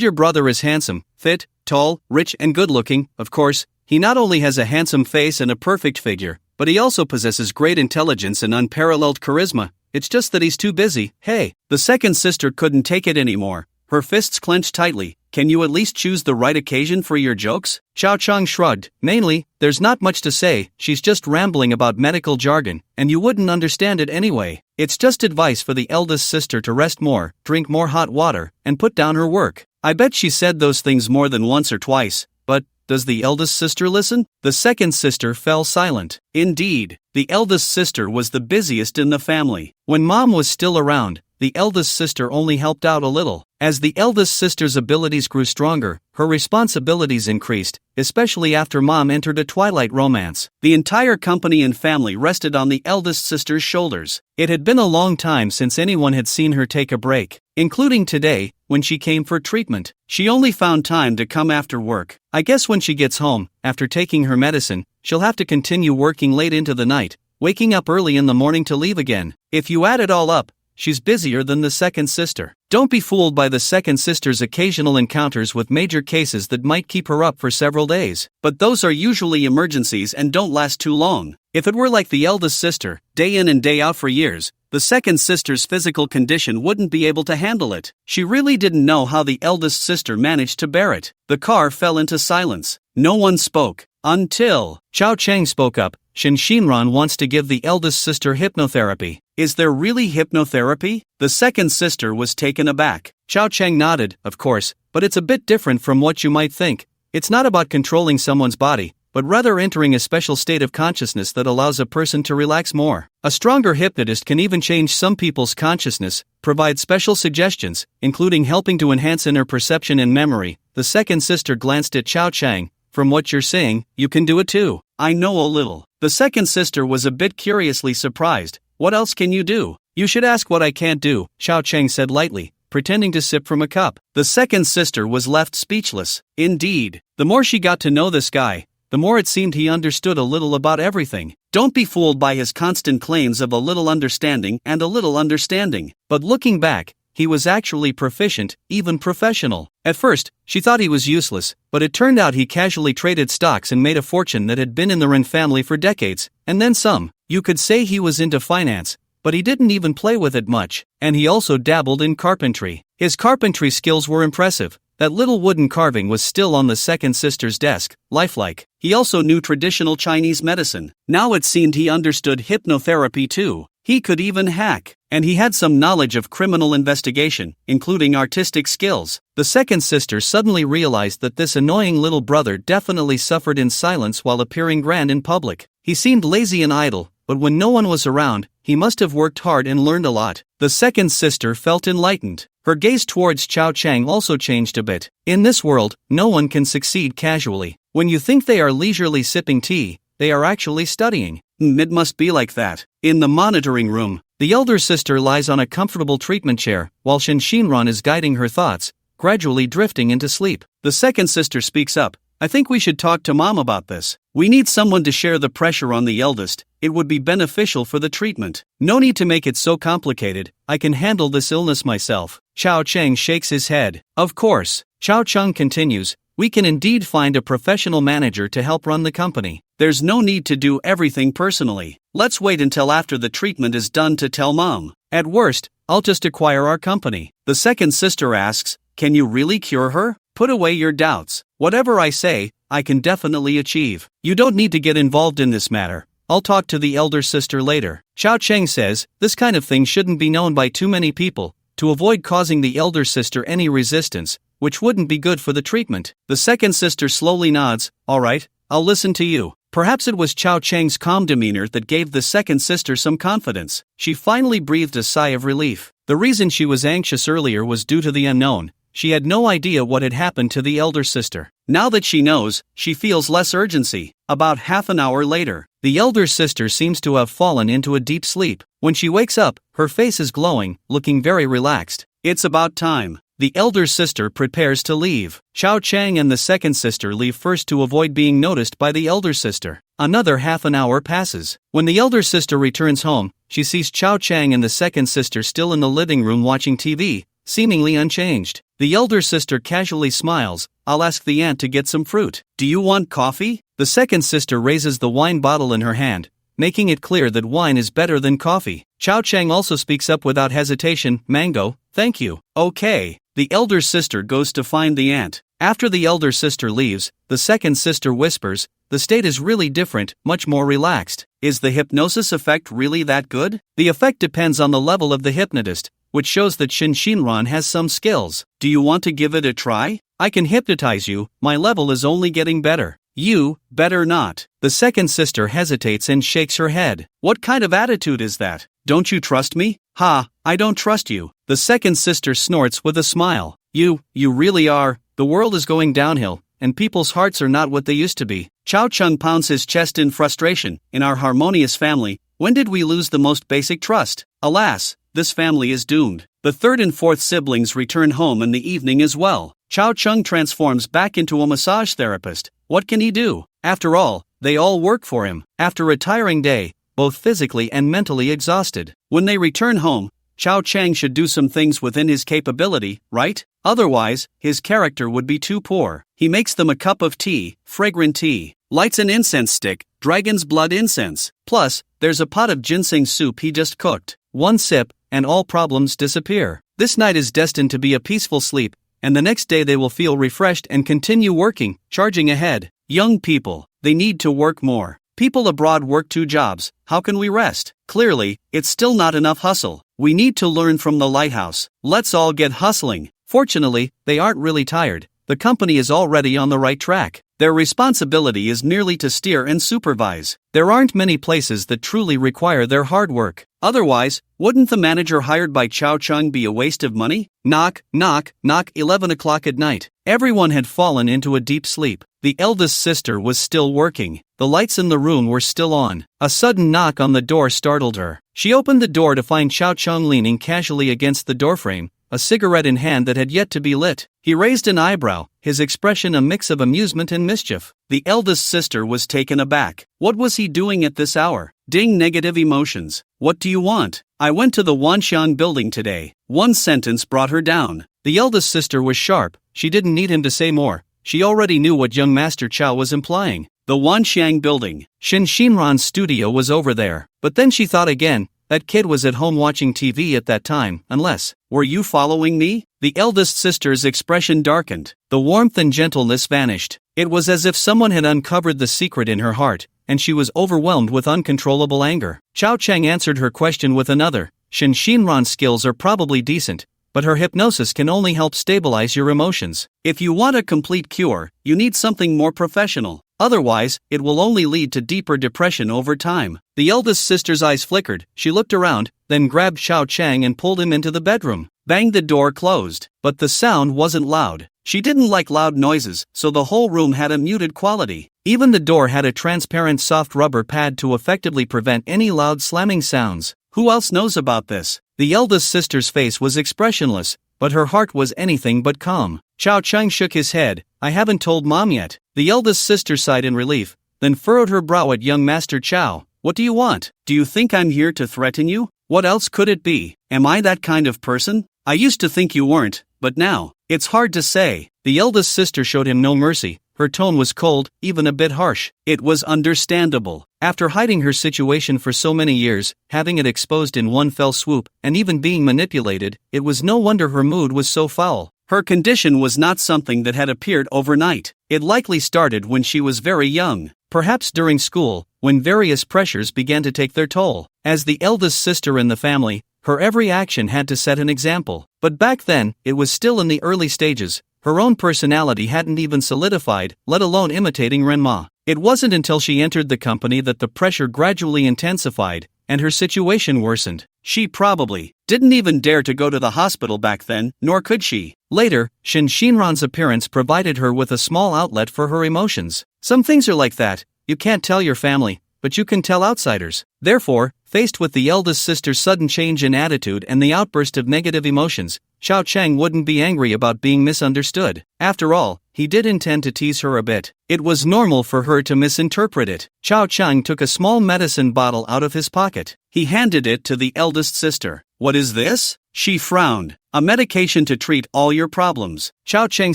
your brother is handsome, fit, tall, rich and good-looking. Of course, he not only has a handsome face and a perfect figure, but he also possesses great intelligence and unparalleled charisma. It's just that he's too busy." Hey, the second sister couldn't take it anymore. Her fists clenched tightly. "Can you at least choose the right occasion for your jokes?" Chao Chang shrugged. "Mainly, there's not much to say. She's just rambling about medical jargon, and you wouldn't understand it anyway. It's just advice for the eldest sister to rest more, drink more hot water, and put down her work. I bet she said those things more than once or twice, but does the eldest sister listen?" The second sister fell silent. Indeed, the eldest sister was the busiest in the family. When mom was still around, the eldest sister only helped out a little. As the eldest sister's abilities grew stronger, her responsibilities increased, especially after mom entered a twilight romance. The entire company and family rested on the eldest sister's shoulders. It had been a long time since anyone had seen her take a break, including today, when she came for treatment. She only found time to come after work. I guess when she gets home, after taking her medicine, she'll have to continue working late into the night, waking up early in the morning to leave again. If you add it all up, she's busier than the second sister. Don't be fooled by the second sister's occasional encounters with major cases that might keep her up for several days. But those are usually emergencies and don't last too long. If it were like the eldest sister, day in and day out for years, the second sister's physical condition wouldn't be able to handle it. She really didn't know how the eldest sister managed to bear it. The car fell into silence. No one spoke. Until Chao Chang spoke up. Shinran wants to give the eldest sister hypnotherapy. Is there really hypnotherapy? The second sister was taken aback. Chao Chang nodded, of course, but it's a bit different from what you might think. It's not about controlling someone's body, but rather entering a special state of consciousness that allows a person to relax more. A stronger hypnotist can even change some people's consciousness, provide special suggestions, including helping to enhance inner perception and memory. The second sister glanced at Chao Chang. From what you're saying, you can do it too. I know a little. The second sister was a bit curiously surprised. What else can you do? You should ask what I can't do, Chao Chang said lightly, pretending to sip from a cup. The second sister was left speechless. Indeed, the more she got to know this guy, the more it seemed he understood a little about everything. Don't be fooled by his constant claims of a little understanding and a little understanding. But looking back, he was actually proficient, even professional. At first, she thought he was useless, but it turned out he casually traded stocks and made a fortune that had been in the Ren family for decades, and then some. You could say he was into finance, but he didn't even play with it much, and he also dabbled in carpentry. His carpentry skills were impressive. That little wooden carving was still on the second sister's desk, lifelike. He also knew traditional Chinese medicine. Now it seemed he understood hypnotherapy too. He could even hack. and he had some knowledge of criminal investigation, including artistic skills. The second sister suddenly realized that this annoying little brother definitely suffered in silence while appearing grand in public. He seemed lazy and idle, but when no one was around, he must have worked hard and learned a lot. The second sister felt enlightened. Her gaze towards Chao Chang also changed a bit. In this world, no one can succeed casually. When you think they are leisurely sipping tea, they are actually studying. It must be like that. In the monitoring room, the elder sister lies on a comfortable treatment chair, while Shin Shinran is guiding her thoughts, gradually drifting into sleep. The second sister speaks up. I think we should talk to Mom about this. We need someone to share the pressure on the eldest. It would be beneficial for the treatment. No need to make it so complicated. I can handle this illness myself. Chao Chang shakes his head. Of course. Chao Chang continues. We can indeed find a professional manager to help run the company. There's no need to do everything personally. Let's wait until after the treatment is done to tell Mom. At worst, I'll just acquire our company. The second sister asks, can you really cure her? Put away your doubts. Whatever I say, I can definitely achieve. You don't need to get involved in this matter. I'll talk to the elder sister later. Chao Cheng says, this kind of thing shouldn't be known by too many people, to avoid causing the elder sister any resistance, which wouldn't be good for the treatment. The second sister slowly nods. All right, I'll listen to you. Perhaps it was Chao Cheng's calm demeanor that gave the second sister some confidence. She finally breathed a sigh of relief. The reason she was anxious earlier was due to the unknown. She had no idea what had happened to the elder sister. Now that she knows, she feels less urgency. About half an hour later, the elder sister seems to have fallen into a deep sleep. When she wakes up, her face is glowing, looking very relaxed. It's about time. The elder sister prepares to leave. Chao Chang and the second sister leave first to avoid being noticed by the elder sister. Another half an hour passes. When the elder sister returns home, she sees Chao Chang and the second sister still in the living room watching TV, seemingly unchanged. The elder sister casually smiles. I'll ask the aunt to get some fruit. Do you want coffee? The second sister raises the wine bottle in her hand, making it clear that wine is better than coffee. Chao Chang also speaks up without hesitation. Mango, thank you. Okay. The elder sister goes to find the aunt. After the elder sister leaves, the second sister whispers, the state is really different, much more relaxed. Is the hypnosis effect really that good? The effect depends on the level of the hypnotist, which shows that Shin Shinran has some skills. Do you want to give it a try? I can hypnotize you, my level is only getting better. You, better not. The second sister hesitates and shakes her head. What kind of attitude is that? Don't you trust me? Ha, I don't trust you. The second sister snorts with a smile. You really are. The world is going downhill, and people's hearts are not what they used to be. Chao Chung pounds his chest in frustration. In our harmonious family, when did we lose the most basic trust? Alas, this family is doomed. The third and fourth siblings return home in the evening as well. Chao Chung transforms back into a massage therapist. What can he do? After all, they all work for him. After a tiring day, both physically and mentally exhausted. When they return home, Chao Chang should do some things within his capability, right? Otherwise, his character would be too poor. He makes them a cup of tea, fragrant tea, lights an incense stick, dragon's blood incense. Plus, there's a pot of ginseng soup he just cooked. One sip, and all problems disappear. This night is destined to be a peaceful sleep, and the next day they will feel refreshed and continue working, charging ahead. Young people, they need to work more. People abroad work 2 jobs, how can we rest? Clearly, it's still not enough hustle. We need to learn from the lighthouse. Let's all get hustling. Fortunately, they aren't really tired. The company is already on the right track. Their responsibility is merely to steer and supervise. There aren't many places that truly require their hard work. Otherwise, wouldn't the manager hired by Chao Chung be a waste of money? Knock, knock, knock. 11 o'clock at night. Everyone had fallen into a deep sleep. The eldest sister was still working. The lights in the room were still on. A sudden knock on the door startled her. She opened the door to find Chao Chung leaning casually against the doorframe, a cigarette in hand that had yet to be lit. He raised an eyebrow, his expression a mix of amusement and mischief. The eldest sister was taken aback. What was he doing at this hour? Ding, negative emotions. What do you want? I went to the Wanxiang building today. One sentence brought her down. The eldest sister was sharp. She didn't need him to say more. She already knew what young Master Chao was implying. The Wanxiang building. Shin Shinran's studio was over there. But then she thought again. That kid was at home watching TV at that time, unless, were you following me? The eldest sister's expression darkened. The warmth and gentleness vanished. It was as if someone had uncovered the secret in her heart, and she was overwhelmed with uncontrollable anger. Chao Chang answered her question with another. Shin Shinran's skills are probably decent, but her hypnosis can only help stabilize your emotions. If you want a complete cure, you need something more professional. Otherwise, it will only lead to deeper depression over time. The eldest sister's eyes flickered. She looked around, then grabbed Xiao Chang and pulled him into the bedroom. Bang, the door closed, but the sound wasn't loud. She didn't like loud noises, so the whole room had a muted quality. Even the door had a transparent soft rubber pad to effectively prevent any loud slamming sounds. Who else knows about this? The eldest sister's face was expressionless, but her heart was anything but calm. Xiao Chang shook his head. I haven't told Mom yet. The eldest sister sighed in relief, then furrowed her brow at young Master Chow. What do you want? Do you think I'm here to threaten you? What else could it be? Am I that kind of person? I used to think you weren't, but now, it's hard to say. The eldest sister showed him no mercy. Her tone was cold, even a bit harsh. It was understandable. After hiding her situation for so many years, having it exposed in one fell swoop, and even being manipulated, it was no wonder her mood was so foul. Her condition was not something that had appeared overnight. It likely started when she was very young, perhaps during school, when various pressures began to take their toll. As the eldest sister in the family, her every action had to set an example. But back then, it was still in the early stages. Her own personality hadn't even solidified, let alone imitating Renma. It wasn't until she entered the company that the pressure gradually intensified, and her situation worsened. She probably didn't even dare to go to the hospital back then, nor could she. Later, Shin Shinran's appearance provided her with a small outlet for her emotions. Some things are like that. You can't tell your family, but you can tell outsiders. Therefore, faced with the eldest sister's sudden change in attitude and the outburst of negative emotions, Xiao Chang wouldn't be angry about being misunderstood. After all, he did intend to tease her a bit. It was normal for her to misinterpret it. Xiao Chang took a small medicine bottle out of his pocket. He handed it to the eldest sister. What is this? She frowned. A medication to treat all your problems. Xiao Chang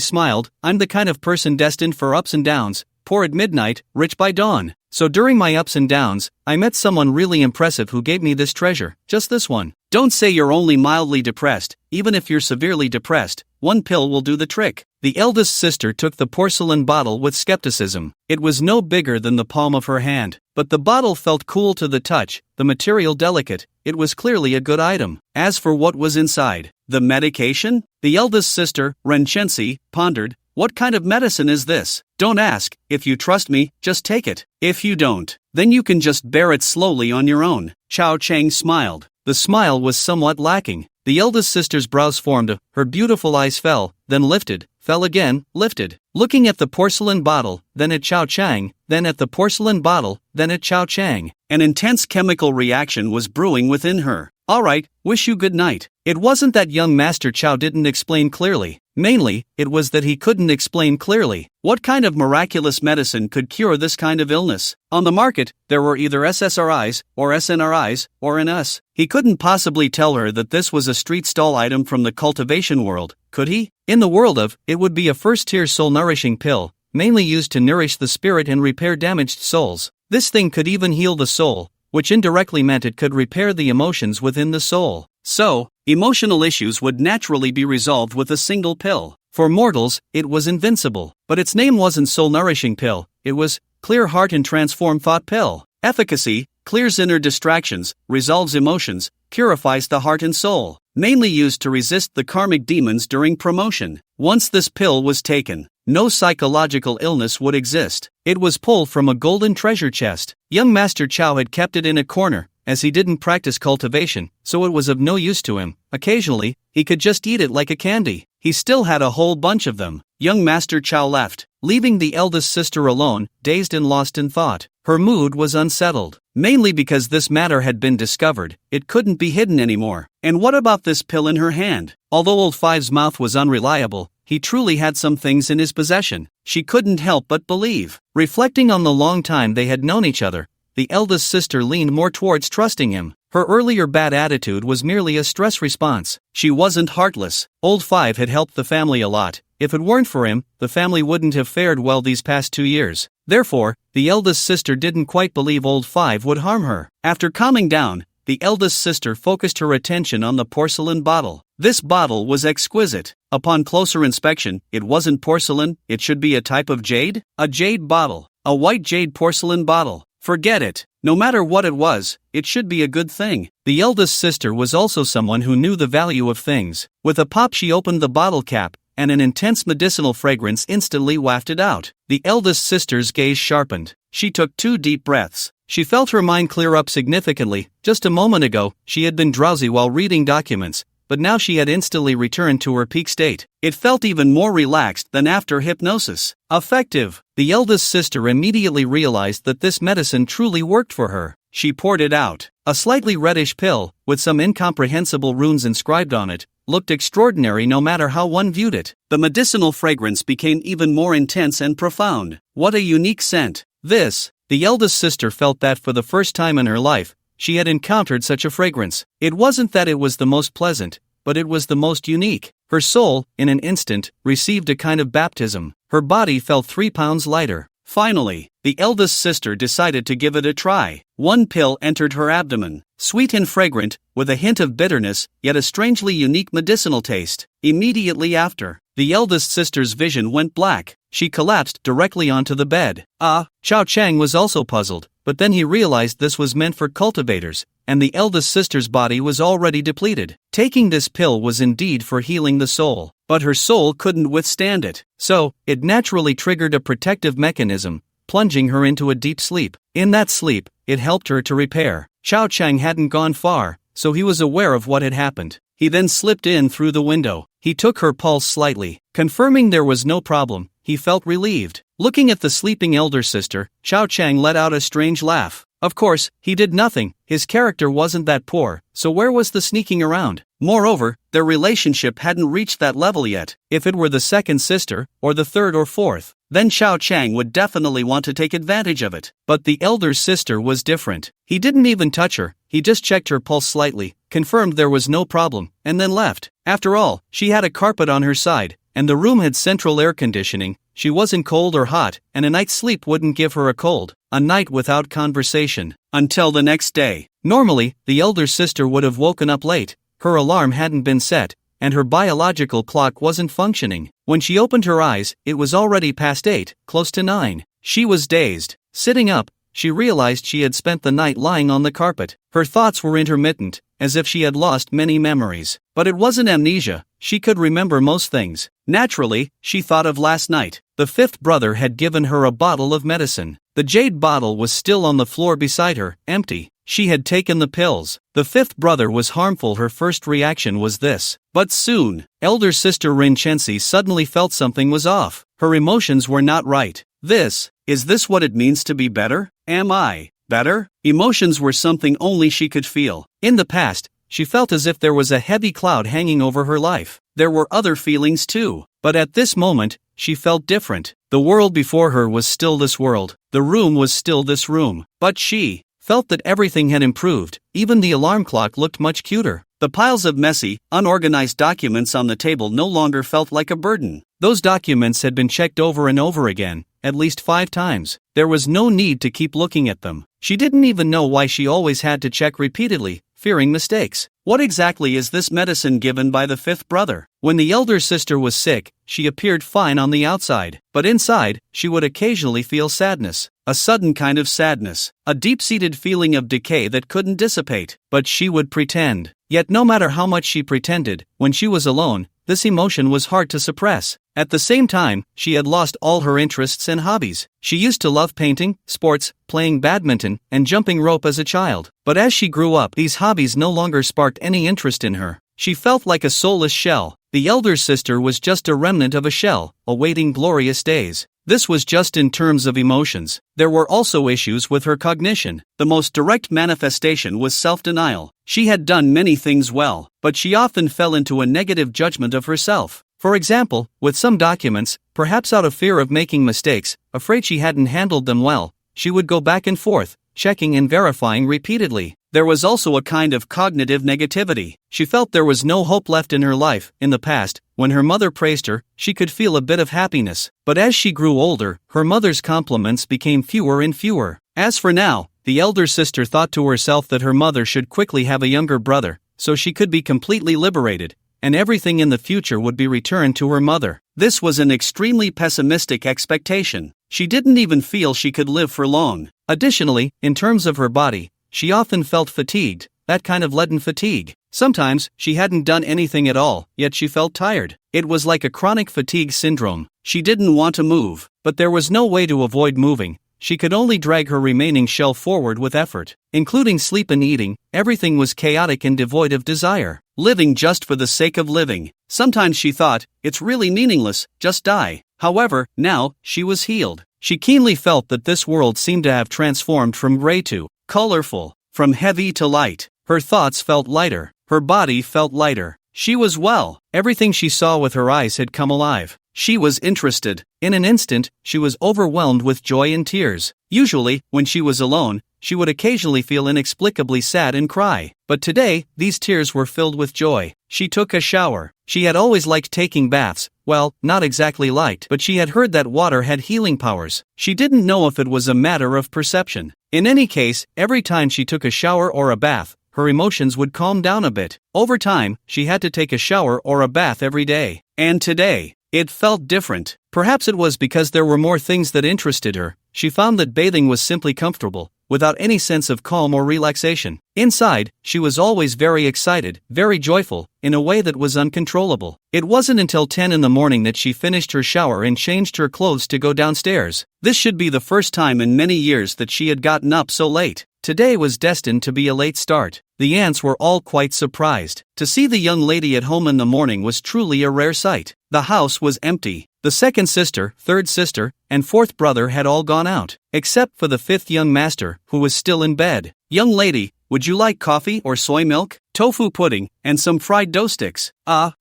smiled. I'm the kind of person destined for ups and downs, poor at midnight, rich by dawn. So during my ups and downs, I met someone really impressive who gave me this treasure, just this one. Don't say you're only mildly depressed. Even if you're severely depressed, one pill will do the trick. The eldest sister took the porcelain bottle with skepticism. It was no bigger than the palm of her hand, but the bottle felt cool to the touch, the material delicate. It was clearly a good item. As for what was inside, the medication? The eldest sister, Renchensi, pondered. What kind of medicine is this? Don't ask. If you trust me, just take it. If you don't, then you can just bear it slowly on your own. Xiao Chang smiled. The smile was somewhat lacking. The eldest sister's brows formed, her beautiful eyes fell, then lifted, fell again, lifted. Looking at the porcelain bottle, then at Xiao Chang, then at the porcelain bottle, then at Xiao Chang. An intense chemical reaction was brewing within her. All right, wish you good night. It wasn't that young Master Chow didn't explain clearly. Mainly, it was that he couldn't explain clearly. What kind of miraculous medicine could cure this kind of illness? On the market, there were either SSRIs, or SNRIs, or NS. He couldn't possibly tell her that this was a street stall item from the cultivation world, could he? In the world of, it would be a first-tier soul-nourishing pill, mainly used to nourish the spirit and repair damaged souls. This thing could even heal the soul, which indirectly meant it could repair the emotions within the soul. So, emotional issues would naturally be resolved with a single pill. For mortals, it was invincible. But its name wasn't Soul Nourishing Pill, it was Clear Heart and Transform Thought Pill. Efficacy: clears inner distractions, resolves emotions, purifies the heart and soul. Mainly used to resist the karmic demons during promotion. Once this pill was taken, no psychological illness would exist. It was pulled from a golden treasure chest. Young Master Chow had kept it in a corner, as he didn't practice cultivation, so it was of no use to him. Occasionally, he could just eat it like a candy. He still had a whole bunch of them. Young Master Chow left, leaving the eldest sister alone, dazed and lost in thought. Her mood was unsettled, mainly because this matter had been discovered. It couldn't be hidden anymore. And what about this pill in her hand? Although Old Five's mouth was unreliable, he truly had some things in his possession. She couldn't help but believe. Reflecting on the long time they had known each other, the eldest sister leaned more towards trusting him. Her earlier bad attitude was merely a stress response. She wasn't heartless. Old Five had helped the family a lot. If it weren't for him, the family wouldn't have fared well these past 2 years. Therefore, the eldest sister didn't quite believe Old Five would harm her. After calming down, the eldest sister focused her attention on the porcelain bottle. This bottle was exquisite. Upon closer inspection, it wasn't porcelain, it should be a type of jade? A jade bottle. A white jade porcelain bottle. Forget it. No matter what it was, it should be a good thing. The eldest sister was also someone who knew the value of things. With a pop, she opened the bottle cap, and an intense medicinal fragrance instantly wafted out. The eldest sister's gaze sharpened. She took 2 deep breaths. She felt her mind clear up significantly. Just a moment ago, she had been drowsy while reading documents, but now she had instantly returned to her peak state. It felt even more relaxed than after hypnosis. Effective. The eldest sister immediately realized that this medicine truly worked for her. She poured it out. A slightly reddish pill, with some incomprehensible runes inscribed on it, looked extraordinary no matter how one viewed it. The medicinal fragrance became even more intense and profound. What a unique scent. The eldest sister felt that for the first time in her life, she had encountered such a fragrance. It wasn't that it was the most pleasant, but it was the most unique. Her soul, in an instant, received a kind of baptism. Her body felt 3 pounds lighter. Finally, the eldest sister decided to give it a try. 1 pill entered her abdomen, sweet and fragrant, with a hint of bitterness, yet a strangely unique medicinal taste. Immediately after, the eldest sister's vision went black. She collapsed directly onto the bed. Xiao Chang was also puzzled, but then he realized this was meant for cultivators, and the eldest sister's body was already depleted. Taking this pill was indeed for healing the soul, but her soul couldn't withstand it. So, it naturally triggered a protective mechanism, plunging her into a deep sleep. In that sleep, it helped her to repair. Xiao Chang hadn't gone far, so he was aware of what had happened. He then slipped in through the window. He took her pulse slightly. Confirming there was no problem, he felt relieved. Looking at the sleeping elder sister, Xiao Chang let out a strange laugh. Of course, he did nothing. His character wasn't that poor, so where was the sneaking around? Moreover, their relationship hadn't reached that level yet. If it were the second sister, or the third or fourth, then Xiao Chang would definitely want to take advantage of it. But the elder sister was different. He didn't even touch her, he just checked her pulse slightly, confirmed there was no problem, and then left. After all, she had a carpet on her side, and the room had central air conditioning. She wasn't cold or hot, and a night's sleep wouldn't give her a cold. A night without conversation. Until the next day. Normally, the elder sister would have woken up late. Her alarm hadn't been set, and her biological clock wasn't functioning. When she opened her eyes, it was already past 8, close to 9. She was dazed. Sitting up, she realized she had spent the night lying on the carpet. Her thoughts were intermittent, as if she had lost many memories. But it wasn't amnesia. She could remember most things. Naturally, she thought of last night. The 5th brother had given her a bottle of medicine. The jade bottle was still on the floor beside her, empty. She had taken the pills. The 5th brother was harmful. Her first reaction was this. But soon, elder sister Rincensi suddenly felt something was off. Her emotions were not right. Is this what it means to be better? Am I better? Emotions were something only she could feel. In the past, she felt as if there was a heavy cloud hanging over her life. There were other feelings too. But at this moment, she felt different. The world before her was still this world. The room was still this room. But she felt that everything had improved. Even the alarm clock looked much cuter. The piles of messy, unorganized documents on the table no longer felt like a burden. Those documents had been checked over and over again, at least 5 times. There was no need to keep looking at them. She didn't even know why she always had to check repeatedly, fearing mistakes. What exactly is this medicine given by the 5th brother? When the elder sister was sick, she appeared fine on the outside, but inside, she would occasionally feel sadness. A sudden kind of sadness. A deep-seated feeling of decay that couldn't dissipate. But she would pretend. Yet no matter how much she pretended, when she was alone, this emotion was hard to suppress. At the same time, she had lost all her interests and hobbies. She used to love painting, sports, playing badminton, and jumping rope as a child. But as she grew up, these hobbies no longer sparked any interest in her. She felt like a soulless shell. The elder sister was just a remnant of a shell, awaiting glorious days. This was just in terms of emotions. There were also issues with her cognition. The most direct manifestation was self-denial. She had done many things well, but she often fell into a negative judgment of herself. For example, with some documents, perhaps out of fear of making mistakes, afraid she hadn't handled them well, she would go back and forth, checking and verifying repeatedly. There was also a kind of cognitive negativity. She felt there was no hope left in her life. In the past, when her mother praised her, she could feel a bit of happiness. But as she grew older, her mother's compliments became fewer and fewer. As for now, the elder sister thought to herself that her mother should quickly have a younger brother, so she could be completely liberated, and everything in the future would be returned to her mother. This was an extremely pessimistic expectation. She didn't even feel she could live for long. Additionally, in terms of her body, she often felt fatigued, that kind of leaden fatigue. Sometimes, she hadn't done anything at all, yet she felt tired. It was like a chronic fatigue syndrome. She didn't want to move, but there was no way to avoid moving. She could only drag her remaining shell forward with effort. Including sleep and eating, everything was chaotic and devoid of desire. Living just for the sake of living. Sometimes she thought, it's really meaningless, just die. However, now, she was healed. She keenly felt that this world seemed to have transformed from gray to colorful, from heavy to light. Her thoughts felt lighter. Her body felt lighter. She was well. Everything she saw with her eyes had come alive. She was interested. In an instant, she was overwhelmed with joy and tears. Usually, when she was alone, she would occasionally feel inexplicably sad and cry. But today, these tears were filled with joy. She took a shower. She had always liked taking baths. Well, not exactly liked, but she had heard that water had healing powers. She didn't know if it was a matter of perception. In any case, every time she took a shower or a bath, her emotions would calm down a bit. Over time, she had to take a shower or a bath every day. And today, it felt different. Perhaps it was because there were more things that interested her. She found that bathing was simply comfortable, without any sense of calm or relaxation. Inside, she was always very excited, very joyful, in a way that was uncontrollable. It wasn't until 10 in the morning that she finished her shower and changed her clothes to go downstairs. This should be the first time in many years that she had gotten up so late. Today was destined to be a late start. The aunts were all quite surprised. To see the young lady at home in the morning was truly a rare sight. The house was empty. The second sister, third sister, and fourth brother had all gone out, except for the fifth young master, who was still in bed. Young lady, would you like coffee or soy milk, tofu pudding, and some fried dough sticks?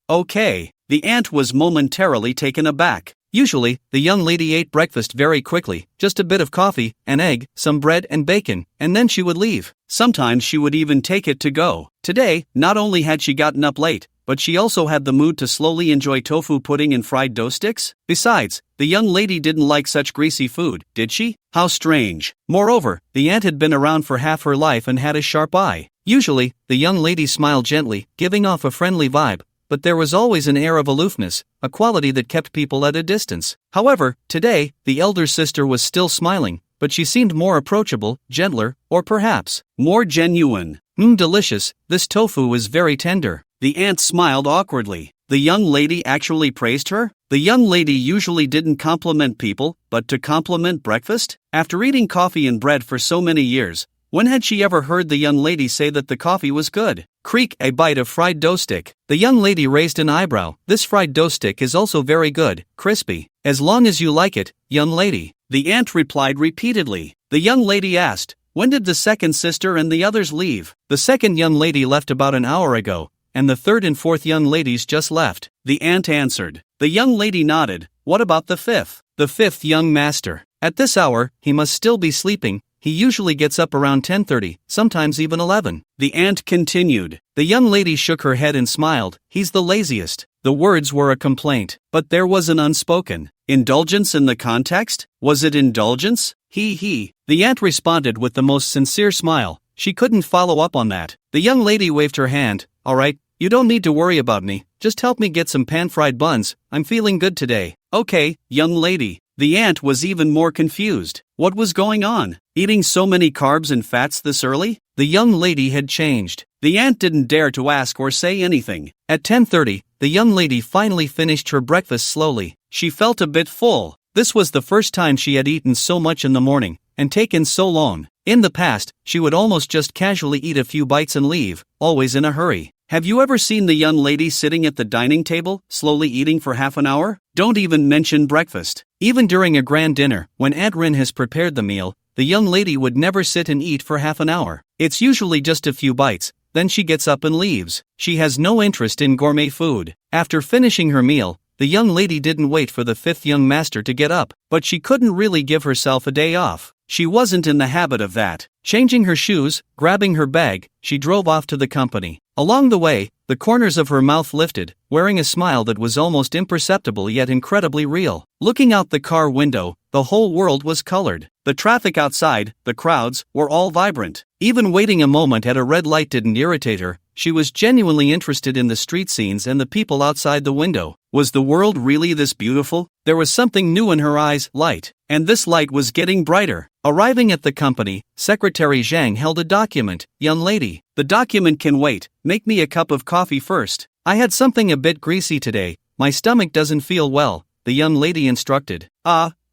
Okay. The aunt was momentarily taken aback. Usually, the young lady ate breakfast very quickly, just a bit of coffee, an egg, some bread and bacon, and then she would leave. Sometimes she would even take it to go. Today, not only had she gotten up late, but she also had the mood to slowly enjoy tofu pudding and fried dough sticks. Besides, the young lady didn't like such greasy food, did she? How strange. Moreover, the aunt had been around for half her life and had a sharp eye. Usually, the young lady smiled gently, giving off a friendly vibe, but there was always an air of aloofness, a quality that kept people at a distance. However, today, the elder sister was still smiling, but she seemed more approachable, gentler, or perhaps more genuine. Delicious, this tofu is very tender. The aunt smiled awkwardly. The young lady actually praised her? The young lady usually didn't compliment people, but to compliment breakfast? After eating coffee and bread for so many years, when had she ever heard the young lady say that the coffee was good? Creak, a bite of fried dough stick. The young lady raised an eyebrow. This fried dough stick is also very good, crispy. As long as you like it, young lady. The aunt replied repeatedly. The young lady asked, when did the second sister and the others leave? The second young lady left about an hour ago, and the third and fourth young ladies just left. The aunt answered. The young lady nodded. What about the fifth? The fifth young master. At this hour, he must still be sleeping. He usually gets up around 10:30, sometimes even 11. The aunt continued. The young lady shook her head and smiled. He's the laziest. The words were a complaint, but there was an unspoken indulgence in the context. Was it indulgence? He. The aunt responded with the most sincere smile. She couldn't follow up on that. The young lady waved her hand. All right, you don't need to worry about me. Just help me get some pan-fried buns. I'm feeling good today. Okay, young lady. The aunt was even more confused. What was going on? Eating so many carbs and fats this early? The young lady had changed. The aunt didn't dare to ask or say anything. At 10:30, the young lady finally finished her breakfast slowly. She felt a bit full. This was the first time she had eaten so much in the morning, and taken so long. In the past, she would almost just casually eat a few bites and leave, always in a hurry. Have you ever seen the young lady sitting at the dining table, slowly eating for half an hour? Don't even mention breakfast. Even during a grand dinner, when Aunt Rin has prepared the meal, the young lady would never sit and eat for half an hour. It's usually just a few bites, then she gets up and leaves. She has no interest in gourmet food. After finishing her meal, the young lady didn't wait for the fifth young master to get up, but she couldn't really give herself a day off. She wasn't in the habit of that. Changing her shoes, grabbing her bag, she drove off to the company. Along the way, the corners of her mouth lifted, wearing a smile that was almost imperceptible yet incredibly real. Looking out the car window, the whole world was colored. The traffic outside, the crowds, were all vibrant. Even waiting a moment at a red light didn't irritate her. she was genuinely interested in the street scenes and the people outside the window. Was the world really this beautiful? There was something new in her eyes, light, and this light was getting brighter. Arriving at the company, Secretary Zhang held a document. Young lady, the document can wait, make me a cup of coffee first. I had something a bit greasy today, my stomach doesn't feel well, the young lady instructed.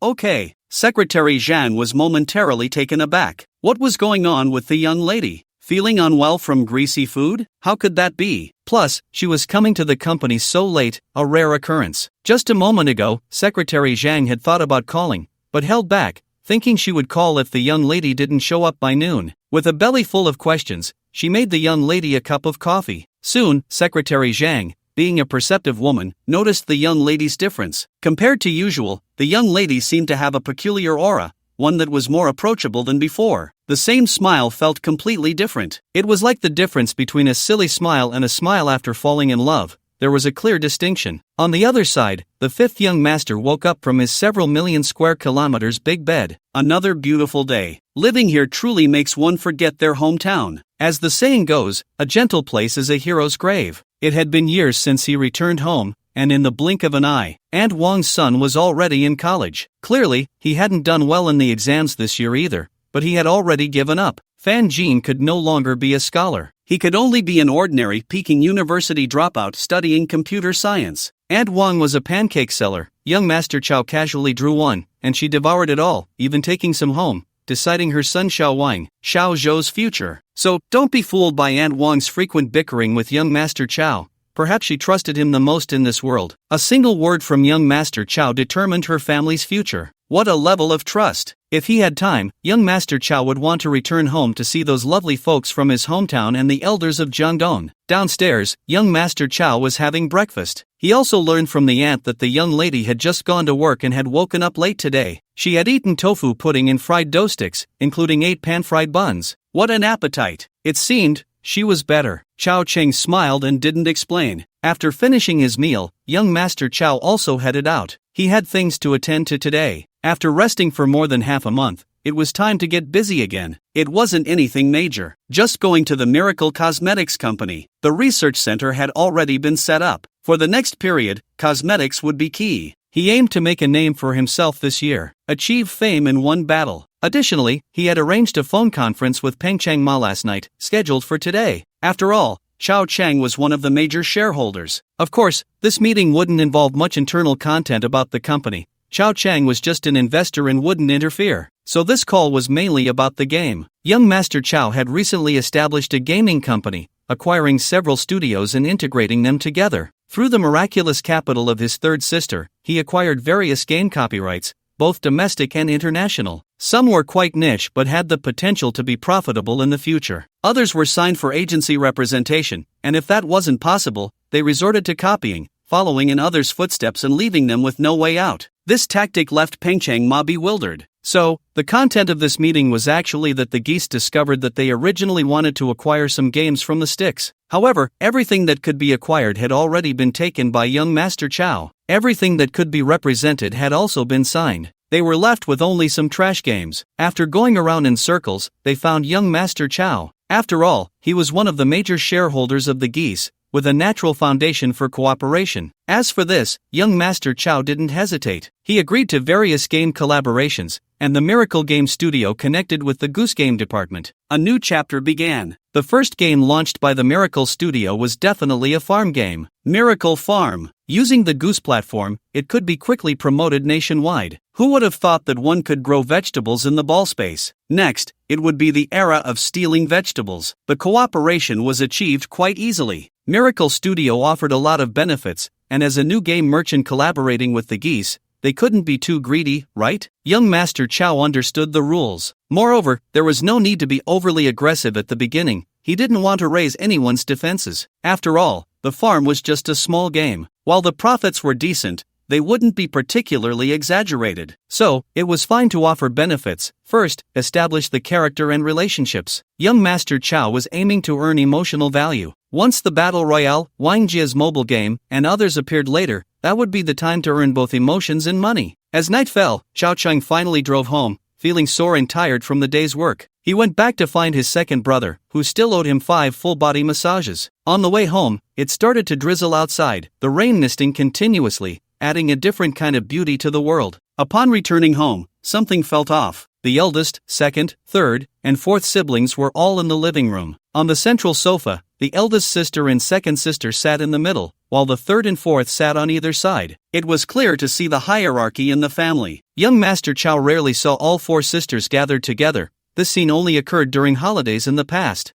Okay. Secretary Zhang was momentarily taken aback. What was going on with the young lady? Feeling unwell from greasy food? How could that be? Plus, she was coming to the company so late, a rare occurrence. Just a moment ago, Secretary Zhang had thought about calling, but held back, thinking she would call if the young lady didn't show up by noon. With a belly full of questions, she made the young lady a cup of coffee. Soon, Secretary Zhang, being a perceptive woman, noticed the young lady's difference. Compared to usual, the young lady seemed to have a peculiar aura, one that was more approachable than before. The same smile felt completely different. It was like the difference between a silly smile and a smile after falling in love. There was a clear distinction. On the other side, the fifth young master woke up from his several million square kilometers big bed. Another beautiful day. Living here truly makes one forget their hometown. As the saying goes, a gentle place is a hero's grave. It had been years since he returned home, and in the blink of an eye, Aunt Wang's son was already in college. Clearly, he hadn't done well in the exams this year either, but he had already given up. Fan Jin could no longer be a scholar. He could only be an ordinary Peking University dropout studying computer science. Aunt Wang was a pancake seller. Young Master Chow casually drew one, and she devoured it all, even taking some home, deciding her son Xiao Wang, Xiao Zhou's future. So, don't be fooled by Aunt Wang's frequent bickering with young Master Chow. Perhaps she trusted him the most in this world. A single word from young Master Chow determined her family's future. What a level of trust! If he had time, young Master Chow would want to return home to see those lovely folks from his hometown and the elders of Jiangdong. Downstairs, young Master Chow was having breakfast. He also learned from the aunt that the young lady had just gone to work and had woken up late today. She had eaten tofu pudding and fried dough sticks, including 8 pan-fried buns. What an appetite! It seemed she was better. Chao Cheng smiled and didn't explain. After finishing his meal, young Master Chow also headed out. He had things to attend to today. After resting for more than half a month, it was time to get busy again. It wasn't anything major, just going to the Miracle Cosmetics company. The research center had already been set up. For the next period, cosmetics would be key. He aimed to make a name for himself this year, achieve fame in one battle. Additionally, he had arranged a phone conference with Peng Changma last night, scheduled for today. After all, Chao Cheng was one of the major shareholders. Of course, this meeting wouldn't involve much internal content about the company. Chao Cheng was just an investor and wouldn't interfere. So this call was mainly about the game. Young Master Chow had recently established a gaming company, acquiring several studios and integrating them together. Through the miraculous capital of his third sister, he acquired various game copyrights, both domestic and international. Some were quite niche but had the potential to be profitable in the future. Others were signed for agency representation, and if that wasn't possible, they resorted to copying, following in others' footsteps and leaving them with no way out. This tactic left Peng Changma bewildered. So, the content of this meeting was actually that the geese discovered that they originally wanted to acquire some games from the sticks. However, everything that could be acquired had already been taken by young Master Chow. Everything that could be represented had also been signed. They were left with only some trash games. After going around in circles, they found young Master Chow. After all, he was one of the major shareholders of the geese, with a natural foundation for cooperation. As for this, young Master Chow didn't hesitate. He agreed to various game collaborations, and the Miracle Game Studio connected with the Goose Game department. A new chapter began. The first game launched by the Miracle Studio was definitely a farm game. Miracle Farm. Using the Goose platform, it could be quickly promoted nationwide. Who would have thought that one could grow vegetables in the ball space? Next, it would be the era of stealing vegetables. The cooperation was achieved quite easily. Miracle Studio offered a lot of benefits, and as a new game merchant collaborating with the geese, they couldn't be too greedy, right? Young Master Chow understood the rules. Moreover, there was no need to be overly aggressive at the beginning. He didn't want to raise anyone's defenses. After all, the farm was just a small game. While the profits were decent, they wouldn't be particularly exaggerated. So, it was fine to offer benefits. First, establish the character and relationships. Young Master Chow was aiming to earn emotional value. Once the Battle Royale, Wang Jia's mobile game, and others appeared later, that would be the time to earn both emotions and money. As night fell, Xiao Cheng finally drove home, feeling sore and tired from the day's work. He went back to find his second brother, who still owed him 5 full-body massages. On the way home, it started to drizzle outside, the rain misting continuously, adding a different kind of beauty to the world. Upon returning home, something felt off. The eldest, second, third, and fourth siblings were all in the living room. On the central sofa, the eldest sister and second sister sat in the middle, while the third and fourth sat on either side. It was clear to see the hierarchy in the family. Young Master Chow rarely saw all 4 sisters gathered together. This scene only occurred during holidays in the past.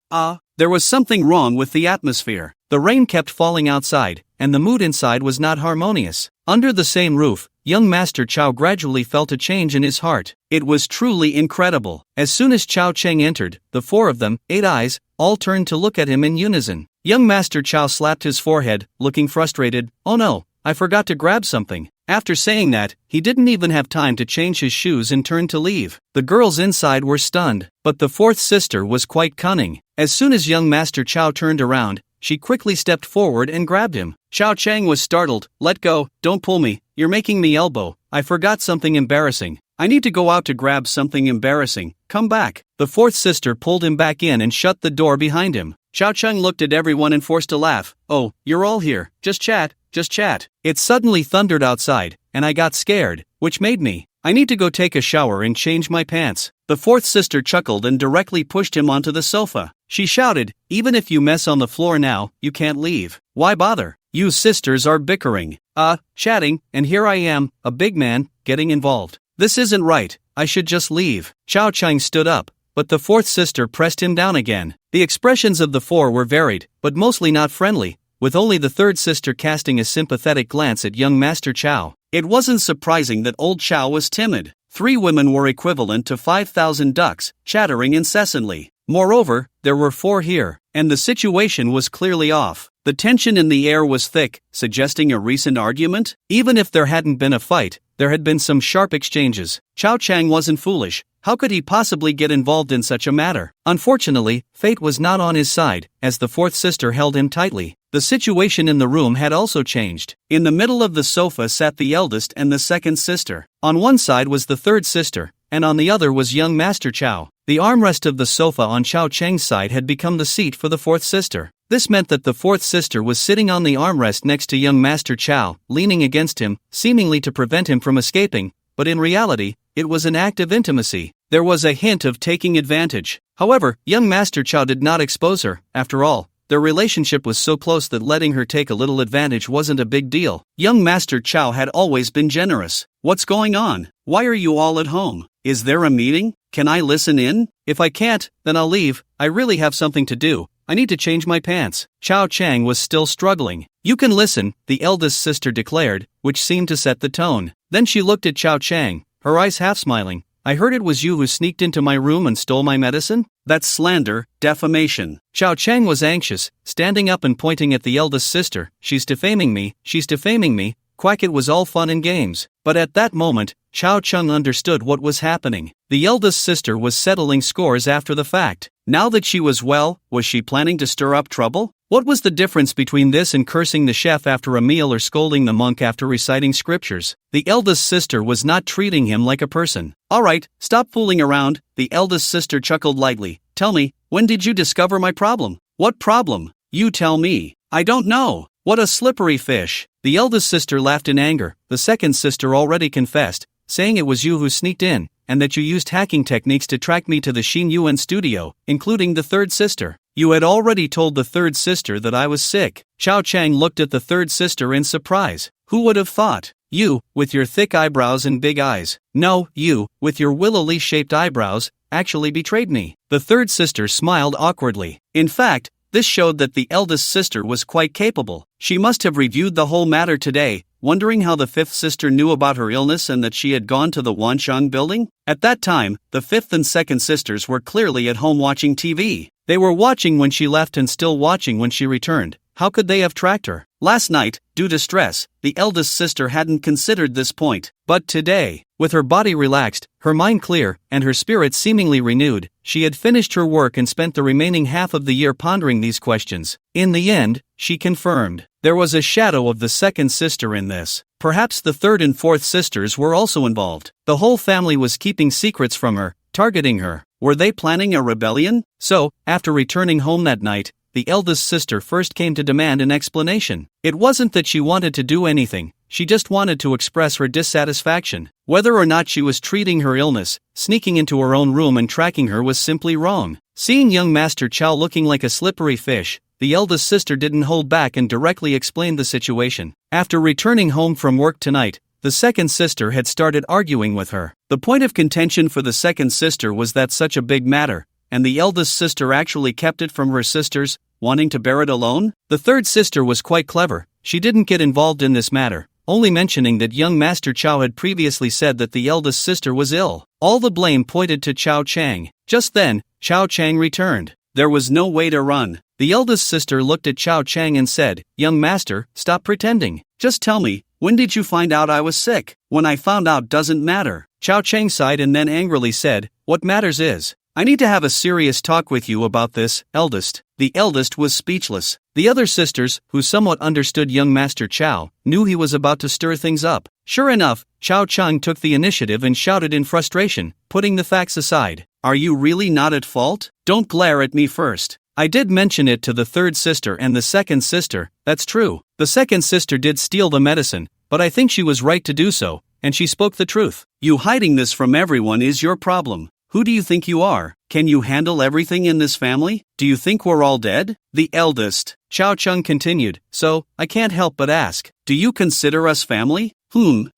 There was something wrong with the atmosphere. The rain kept falling outside, and the mood inside was not harmonious. Under the same roof, young Master Chow gradually felt a change in his heart. It was truly incredible. As soon as Chow Chang entered, the 4 of them, 8 eyes, all turned to look at him in unison. Young Master Chow slapped his forehead, looking frustrated. "Oh no, I forgot to grab something." After saying that, he didn't even have time to change his shoes and turn to leave. The girls inside were stunned, but the fourth sister was quite cunning. As soon as young Master Chow turned around, she quickly stepped forward and grabbed him. Chow Chang was startled. "Let go, don't pull me, you're making me elbow. I forgot something embarrassing. I need to go out to grab something embarrassing, come back." The fourth sister pulled him back in and shut the door behind him. Chow Chang looked at everyone and forced a laugh. "Oh, you're all here, just chat. It suddenly thundered outside, and I got scared, which made me. I need to go take a shower and change my pants." The fourth sister chuckled and directly pushed him onto the sofa. She shouted, "Even if you mess on the floor now, you can't leave. Why bother? You sisters are bickering, chatting, and here I am, a big man, getting involved. This isn't right, I should just leave." Chow Chang stood up, but the fourth sister pressed him down again. The expressions of the 4 were varied, but mostly not friendly, with only the third sister casting a sympathetic glance at young Master Chow. It wasn't surprising that old Chow was timid. 3 women were equivalent to 5,000 ducks, chattering incessantly. Moreover, there were 4 here, and the situation was clearly off. The tension in the air was thick, suggesting a recent argument. Even if there hadn't been a fight, there had been some sharp exchanges. Chow Chang wasn't foolish. How could he possibly get involved in such a matter? Unfortunately, fate was not on his side, as the fourth sister held him tightly. The situation in the room had also changed. In the middle of the sofa sat the eldest and the second sister. On one side was the third sister, and on the other was young Master Chow. The armrest of the sofa on Chow Chang's side had become the seat for the fourth sister. This meant that the fourth sister was sitting on the armrest next to young Master Chow, leaning against him, seemingly to prevent him from escaping, but in reality, it was an act of intimacy. There was a hint of taking advantage. However, young Master Chow did not expose her. After all, their relationship was so close that letting her take a little advantage wasn't a big deal. Young Master Chow had always been generous. "What's going on? Why are you all at home? Is there a meeting? Can I listen in? If I can't, then I'll leave. I really have something to do. I need to change my pants." Chow Chang was still struggling. "You can listen," the eldest sister declared, which seemed to set the tone. Then she looked at Chow Chang, her eyes half smiling. "I heard it was you who sneaked into my room and stole my medicine? That's slander, defamation." Chow Chang was anxious, standing up and pointing at the eldest sister. She's defaming me. Quack, it was all fun and games. But at that moment, Chow Chang understood what was happening. The eldest sister was settling scores after the fact. Now that she was well, was she planning to stir up trouble? What was the difference between this and cursing the chef after a meal or scolding the monk after reciting scriptures? The eldest sister was not treating him like a person. "Alright, stop fooling around," the eldest sister chuckled lightly. "Tell me, when did you discover my problem?" "What problem? You tell me." "I don't know." "What a slippery fish." The eldest sister laughed in anger. The second sister already confessed, saying it was you who sneaked in, and that you used hacking techniques to track me to the Xin Yuan studio, including the third sister. You had already told the third sister that I was sick. Chow Chang looked at the third sister in surprise. Who would have thought? You, with your thick eyebrows and big eyes. No, you, with your willowly shaped eyebrows, actually betrayed me. The third sister smiled awkwardly. In fact, this showed that the eldest sister was quite capable. She must have reviewed the whole matter today, wondering how the fifth sister knew about her illness and that she had gone to the Wanshang building. At that time, the fifth and second sisters were clearly at home watching TV. They were watching when she left and still watching when she returned. how could they have tracked her? Last night, due to stress, the eldest sister hadn't considered this point. But today, with her body relaxed, her mind clear, and her spirit seemingly renewed, she had finished her work and spent the remaining half of the year pondering these questions. In the end, she confirmed. There was a shadow of the second sister in this. Perhaps the third and fourth sisters were also involved. The whole family was keeping secrets from her, targeting her. Were they planning a rebellion? So, after returning home that night, the eldest sister first came to demand an explanation. It wasn't that she wanted to do anything, she just wanted to express her dissatisfaction. Whether or not she was treating her illness, sneaking into her own room and tracking her was simply wrong. Seeing young Master Chow looking like a slippery fish, the eldest sister didn't hold back and directly explained the situation. After returning home from work tonight, the second sister had started arguing with her. The point of contention for the second sister was that such a big matter, and the eldest sister actually kept it from her sisters, wanting to bear it alone? The third sister was quite clever. She didn't get involved in this matter, only mentioning that young Master Chow had previously said that the eldest sister was ill. All the blame pointed to Chow Chang. Just then, Chow Chang returned. There was no way to run. The eldest sister looked at Chow Chang and said, "Young master, stop pretending. Just tell me, when did you find out I was sick?" "When I found out doesn't matter." Chow Chang sighed and then angrily said, "What matters is, I need to have a serious talk with you about this, eldest." The eldest was speechless. The other sisters, who somewhat understood young Master Chow, knew he was about to stir things up. Sure enough, Chow Chang took the initiative and shouted in frustration, putting the facts aside, "Are you really not at fault? Don't glare at me first. I did mention it to the third sister and the second sister, that's true. The second sister did steal the medicine, but I think she was right to do so, and she spoke the truth. You hiding this from everyone is your problem. Who do you think you are? Can you handle everything in this family? Do you think we're all dead?" The eldest, Chow Chung continued, "So, I can't help but ask, do you consider us family?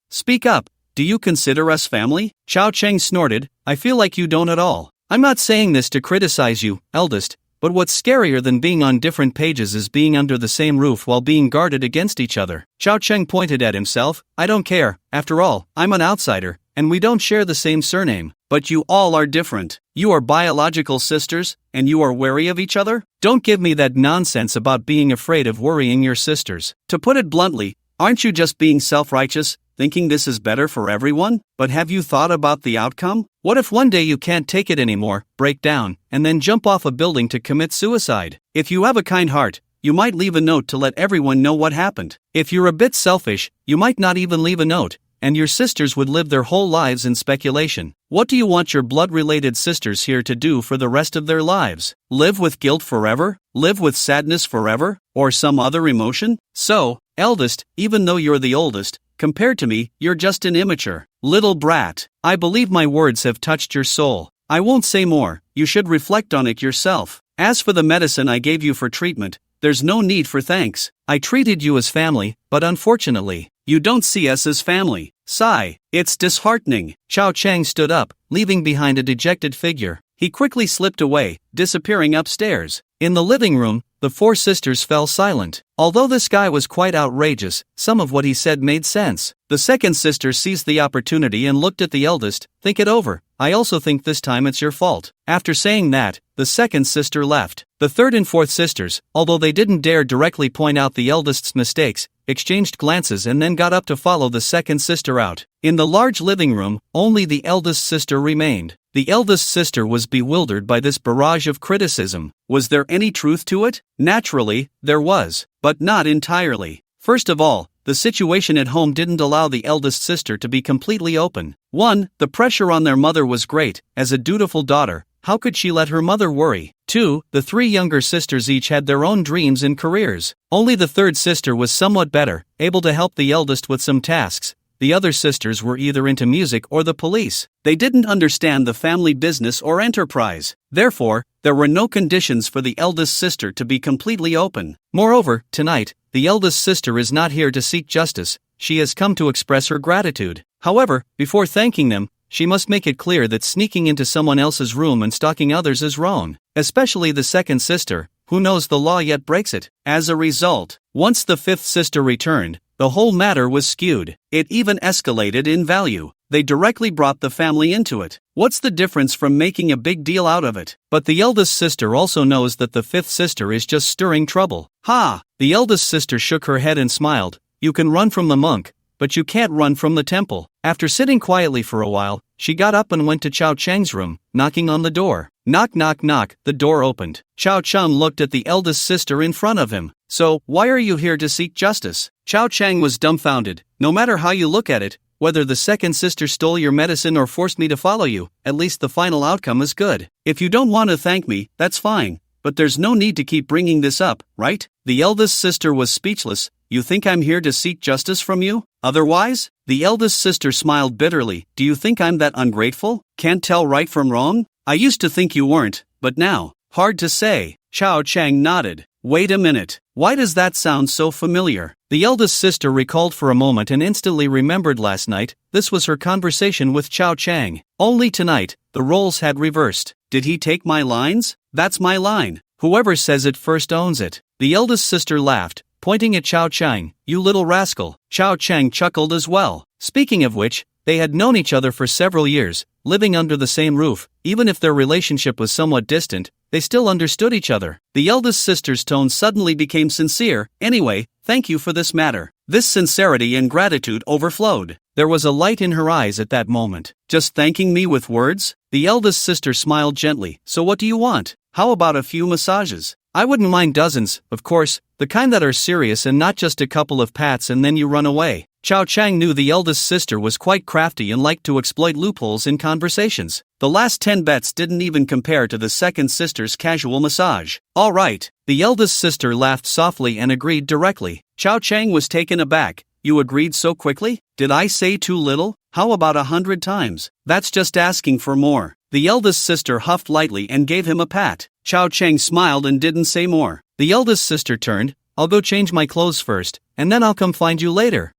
Speak up. Do you consider us family?" Chow Cheng snorted, "I feel like you don't at all. I'm not saying this to criticize you, eldest, but what's scarier than being on different pages is being under the same roof while being guarded against each other." Chow Cheng pointed at himself, "I don't care, after all, I'm an outsider, and we don't share the same surname. But you all are different. You are biological sisters, and you are wary of each other? Don't give me that nonsense about being afraid of worrying your sisters. To put it bluntly, aren't you just being self-righteous, thinking this is better for everyone? But have you thought about the outcome? What if one day you can't take it anymore, break down, and then jump off a building to commit suicide? If you have a kind heart, you might leave a note to let everyone know what happened. If you're a bit selfish, you might not even leave a note, and your sisters would live their whole lives in speculation. What do you want your blood-related sisters here to do for the rest of their lives? Live with guilt forever? Live with sadness forever? Or some other emotion? So, eldest, even though you're the oldest, compared to me, you're just an immature little brat. I believe my words have touched your soul. I won't say more, you should reflect on it yourself. As for the medicine I gave you for treatment, there's no need for thanks. I treated you as family, but unfortunately, you don't see us as family. Sigh. It's disheartening. Chow Chang stood up, leaving behind a dejected figure. He quickly slipped away, disappearing upstairs. In the living room, the four sisters fell silent. Although this guy was quite outrageous, some of what he said made sense. The second sister seized the opportunity and looked at the eldest. "Think it over. I also think this time it's your fault." After saying that, the second sister left. The third and fourth sisters, although they didn't dare directly point out the eldest's mistakes, exchanged glances and then got up to follow the second sister out. In the large living room, only the eldest sister remained. The eldest sister was bewildered by this barrage of criticism. Was there any truth to it? Naturally, there was, but not entirely. First of all, the situation at home didn't allow the eldest sister to be completely open. 1. The pressure on their mother was great. As a dutiful daughter, how could she let her mother worry? 2. The three younger sisters each had their own dreams and careers. Only the third sister was somewhat better, able to help the eldest with some tasks. The other sisters were either into music or the police. They didn't understand the family business or enterprise. Therefore, there were no conditions for the eldest sister to be completely open. Moreover, tonight, the eldest sister is not here to seek justice. She has come to express her gratitude. However, before thanking them, she must make it clear that sneaking into someone else's room and stalking others is wrong. Especially the second sister, who knows the law yet breaks it. As a result, once the fifth sister returned, the whole matter was skewed. It even escalated in value. They directly brought the family into it. What's the difference from making a big deal out of it? But the eldest sister also knows that the fifth sister is just stirring trouble. Ha! The eldest sister shook her head and smiled. You can run from the monk, but you can't run from the temple. After sitting quietly for a while, she got up and went to Chao Chang's room, knocking on the door. Knock knock knock, the door opened. Chao Chang looked at the eldest sister in front of him. So, why are you here to seek justice? Chao Chang was dumbfounded. No matter how you look at it, whether the second sister stole your medicine or forced me to follow you, at least the final outcome is good. If you don't want to thank me, that's fine. But there's no need to keep bringing this up, right? The eldest sister was speechless. You think I'm here to seek justice from you? Otherwise? The eldest sister smiled bitterly. Do you think I'm that ungrateful? Can't tell right from wrong? I used to think you weren't, but now, hard to say. Chao Chang nodded. Wait a minute. Why does that sound so familiar? The eldest sister recalled for a moment and instantly remembered last night. This was her conversation with Chao Chang. Only tonight, the roles had reversed. Did he take my lines? That's my line. Whoever says it first owns it. The eldest sister laughed, pointing at Chao Chang. You little rascal. Chao Chang chuckled as well. Speaking of which, they had known each other for several years, living under the same roof. Even if their relationship was somewhat distant, they still understood each other. The eldest sister's tone suddenly became sincere. Anyway, thank you for this matter. This sincerity and gratitude overflowed. There was a light in her eyes at that moment. Just thanking me with words? The eldest sister smiled gently. So what do you want? How about a few massages? I wouldn't mind dozens, of course, the kind that are serious and not just a couple of pats and then you run away. Chao Chang knew the eldest sister was quite crafty and liked to exploit loopholes in conversations. The last 10 bets didn't even compare to the second sister's casual massage. All right. The eldest sister laughed softly and agreed directly. Chao Chang was taken aback. You agreed so quickly? Did I say too little? How about 100 times? That's just asking for more. The eldest sister huffed lightly and gave him a pat. Chao Chang smiled and didn't say more. The eldest sister turned. I'll go change my clothes first, and then I'll come find you later.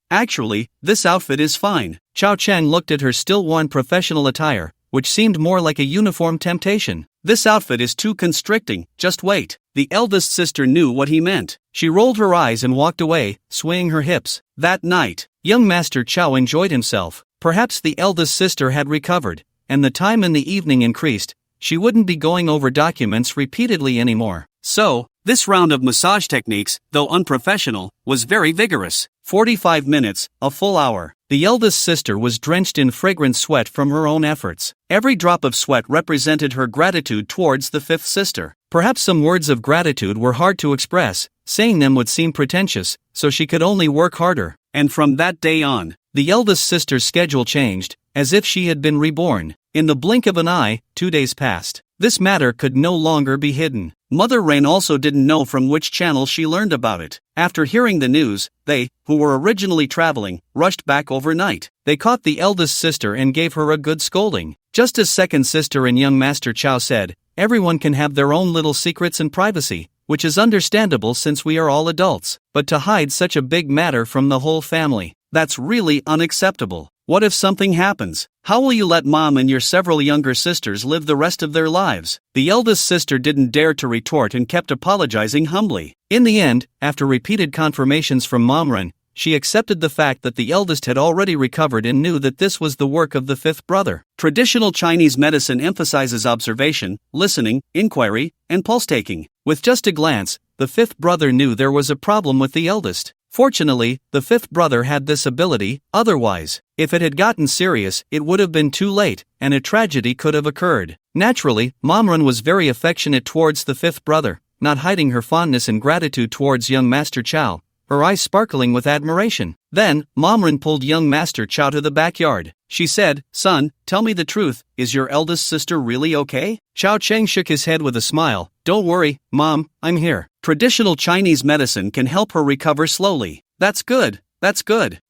Actually, this outfit is fine. Chao Chang looked at her still-worn professional attire, which seemed more like a uniform temptation. This outfit is too constricting, just wait. The eldest sister knew what he meant. She rolled her eyes and walked away, swaying her hips. That night, young Master Chao enjoyed himself. Perhaps the eldest sister had recovered, and the time in the evening increased. She wouldn't be going over documents repeatedly anymore. So, this round of massage techniques, though unprofessional, was very vigorous. 45 minutes, a full hour. The eldest sister was drenched in fragrant sweat from her own efforts. Every drop of sweat represented her gratitude towards the fifth sister. Perhaps some words of gratitude were hard to express, saying them would seem pretentious, so she could only work harder. And from that day on, the eldest sister's schedule changed, as if she had been reborn. In the blink of an eye, 2 days passed. This matter could no longer be hidden. Mother Rain also didn't know from which channel she learned about it. After hearing the news, they, who were originally traveling, rushed back overnight. They caught the eldest sister and gave her a good scolding. Just as second sister and young Master Chao said, everyone can have their own little secrets and privacy, which is understandable since we are all adults. But to hide such a big matter from the whole family, that's really unacceptable. What if something happens? How will you let mom and your several younger sisters live the rest of their lives? The eldest sister didn't dare to retort and kept apologizing humbly. In the end, after repeated confirmations from Momren, she accepted the fact that the eldest had already recovered and knew that this was the work of the fifth brother. Traditional Chinese medicine emphasizes observation, listening, inquiry, and pulse-taking. With just a glance, the fifth brother knew there was a problem with the eldest. Fortunately, the fifth brother had this ability. Otherwise, if it had gotten serious, it would have been too late, and a tragedy could have occurred. Naturally, Momren was very affectionate towards the fifth brother, not hiding her fondness and gratitude towards young Master Chao, her eyes sparkling with admiration. Then, Momren pulled young Master Chao to the backyard. She said, "Son, tell me the truth, is your eldest sister really okay?" Chao Chang shook his head with a smile. "Don't worry, Mom, I'm here. Traditional Chinese medicine can help her recover slowly." That's good.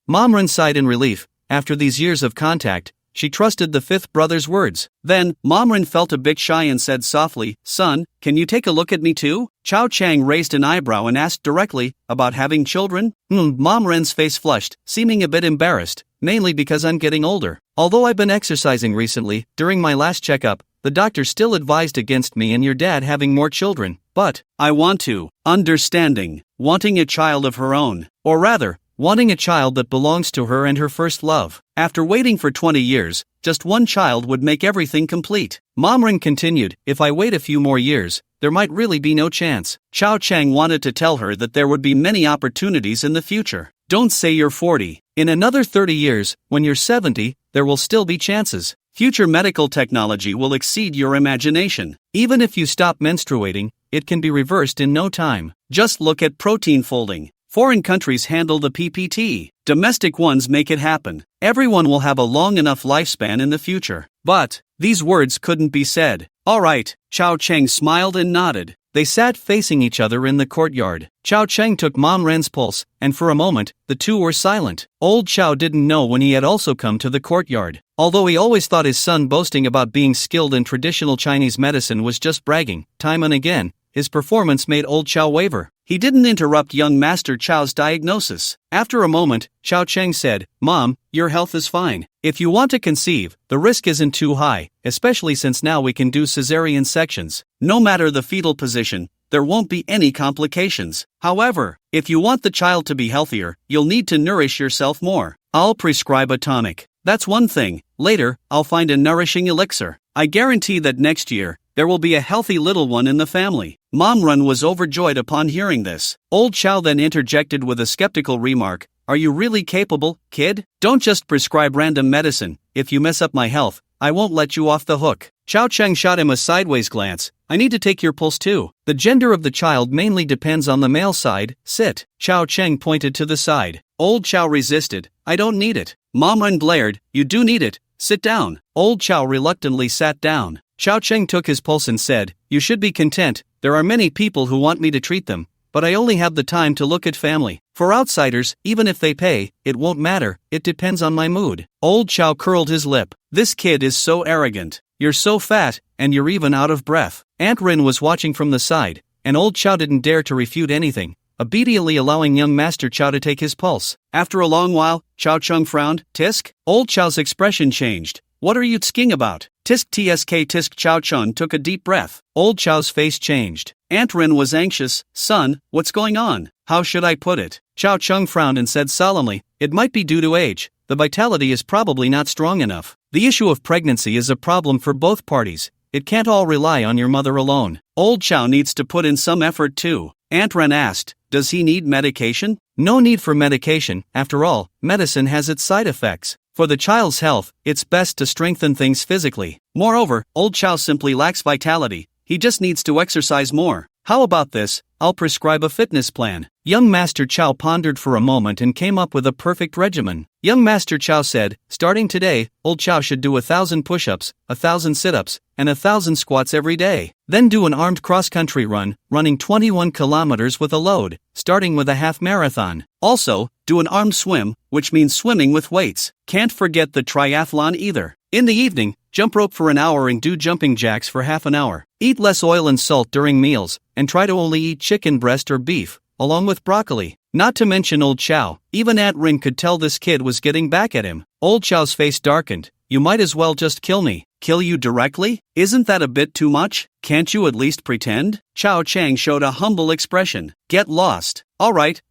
Momren sighed in relief. After these years of contact, she trusted the fifth brother's words. Then, Momren felt a bit shy and said softly, "Son, can you take a look at me too?" Chao Chang raised an eyebrow and asked directly, "About having children?" Momren's face flushed, seeming a bit embarrassed, mainly because I'm getting older. Although I've been exercising recently, during my last checkup, the doctor still advised against me and your dad having more children, but I want to. Understanding. Wanting a child of her own. Or rather, wanting a child that belongs to her and her first love. After waiting for 20 years, just one child would make everything complete. Momren continued, if I wait a few more years, there might really be no chance. Chao Chang wanted to tell her that there would be many opportunities in the future. Don't say you're 40. In another 30 years, when you're 70, there will still be chances. Future medical technology will exceed your imagination. Even if you stop menstruating, it can be reversed in no time. Just look at protein folding. Foreign countries handle the PPT. Domestic ones make it happen. Everyone will have a long enough lifespan in the future. But these words couldn't be said. All right, Chao Cheng smiled and nodded. They sat facing each other in the courtyard. Chao Cheng took Mom Ren's pulse, and for a moment, the two were silent. Old Chao didn't know when he had also come to the courtyard. Although he always thought his son boasting about being skilled in traditional Chinese medicine was just bragging, time and again, his performance made Old Chao waver. He didn't interrupt young Master Chao's diagnosis. After a moment, Chao Cheng said, Mom, your health is fine. If you want to conceive, the risk isn't too high, especially since now we can do cesarean sections. No matter the fetal position, there won't be any complications. However, if you want the child to be healthier, you'll need to nourish yourself more. I'll prescribe a tonic. That's one thing. Later, I'll find a nourishing elixir. I guarantee that next year, there will be a healthy little one in the family. Momrun was overjoyed upon hearing this. Old Chao then interjected with a skeptical remark, Are you really capable, kid? Don't just prescribe random medicine. If you mess up my health, I won't let you off the hook. Chao Cheng shot him a sideways glance. I need to take your pulse too. The gender of the child mainly depends on the male side. Sit. Chao Cheng pointed to the side. Old Chao resisted. I don't need it. Momrun glared. You do need it. Sit down. Old Chao reluctantly sat down. Chao Cheng took his pulse and said, You should be content. There are many people who want me to treat them, but I only have the time to look at family. For outsiders, even if they pay, it won't matter. It depends on my mood. Old Chao curled his lip. This kid is so arrogant. You're so fat, and you're even out of breath. Aunt Rin was watching from the side, and Old Chao didn't dare to refute anything, obediently allowing young Master Chao to take his pulse. After a long while, Chao Cheng frowned. Tisk? Old Chao's expression changed. What are you tsking about? Tisk tsk tisk. Chao Cheng took a deep breath. Old Chao's face changed. Aunt Rin was anxious. Son, what's going on? How should I put it? Chao Cheng frowned and said solemnly, It might be due to age. The vitality is probably not strong enough. The issue of pregnancy is a problem for both parties. It can't all rely on your mother alone. Old Chao needs to put in some effort too. Aunt Ren asked, Does he need medication? No need for medication. After all, medicine has its side effects. For the child's health, it's best to strengthen things physically. Moreover, Old Chao simply lacks vitality. He just needs to exercise more. How about this? I'll prescribe a fitness plan. Young Master Chao pondered for a moment and came up with a perfect regimen. Young Master Chao said, Starting today, Old Chao should do 1,000 push-ups, 1,000 sit-ups, and 1,000 squats every day. Then do an armed cross-country run, running 21 kilometers with a load, starting with a half marathon. Also, do an armed swim, which means swimming with weights. Can't forget the triathlon either. In the evening, jump rope for an hour and do jumping jacks for half an hour. Eat less oil and salt during meals, and try to only eat chicken breast or beef, along with broccoli. Not to mention Old Chao, even Aunt Rin could tell this kid was getting back at him. Old Chao's face darkened. You might as well just kill me. Kill you directly? Isn't that a bit too much? Can't you at least pretend? Chao Cheng showed a humble expression. Get lost. All right.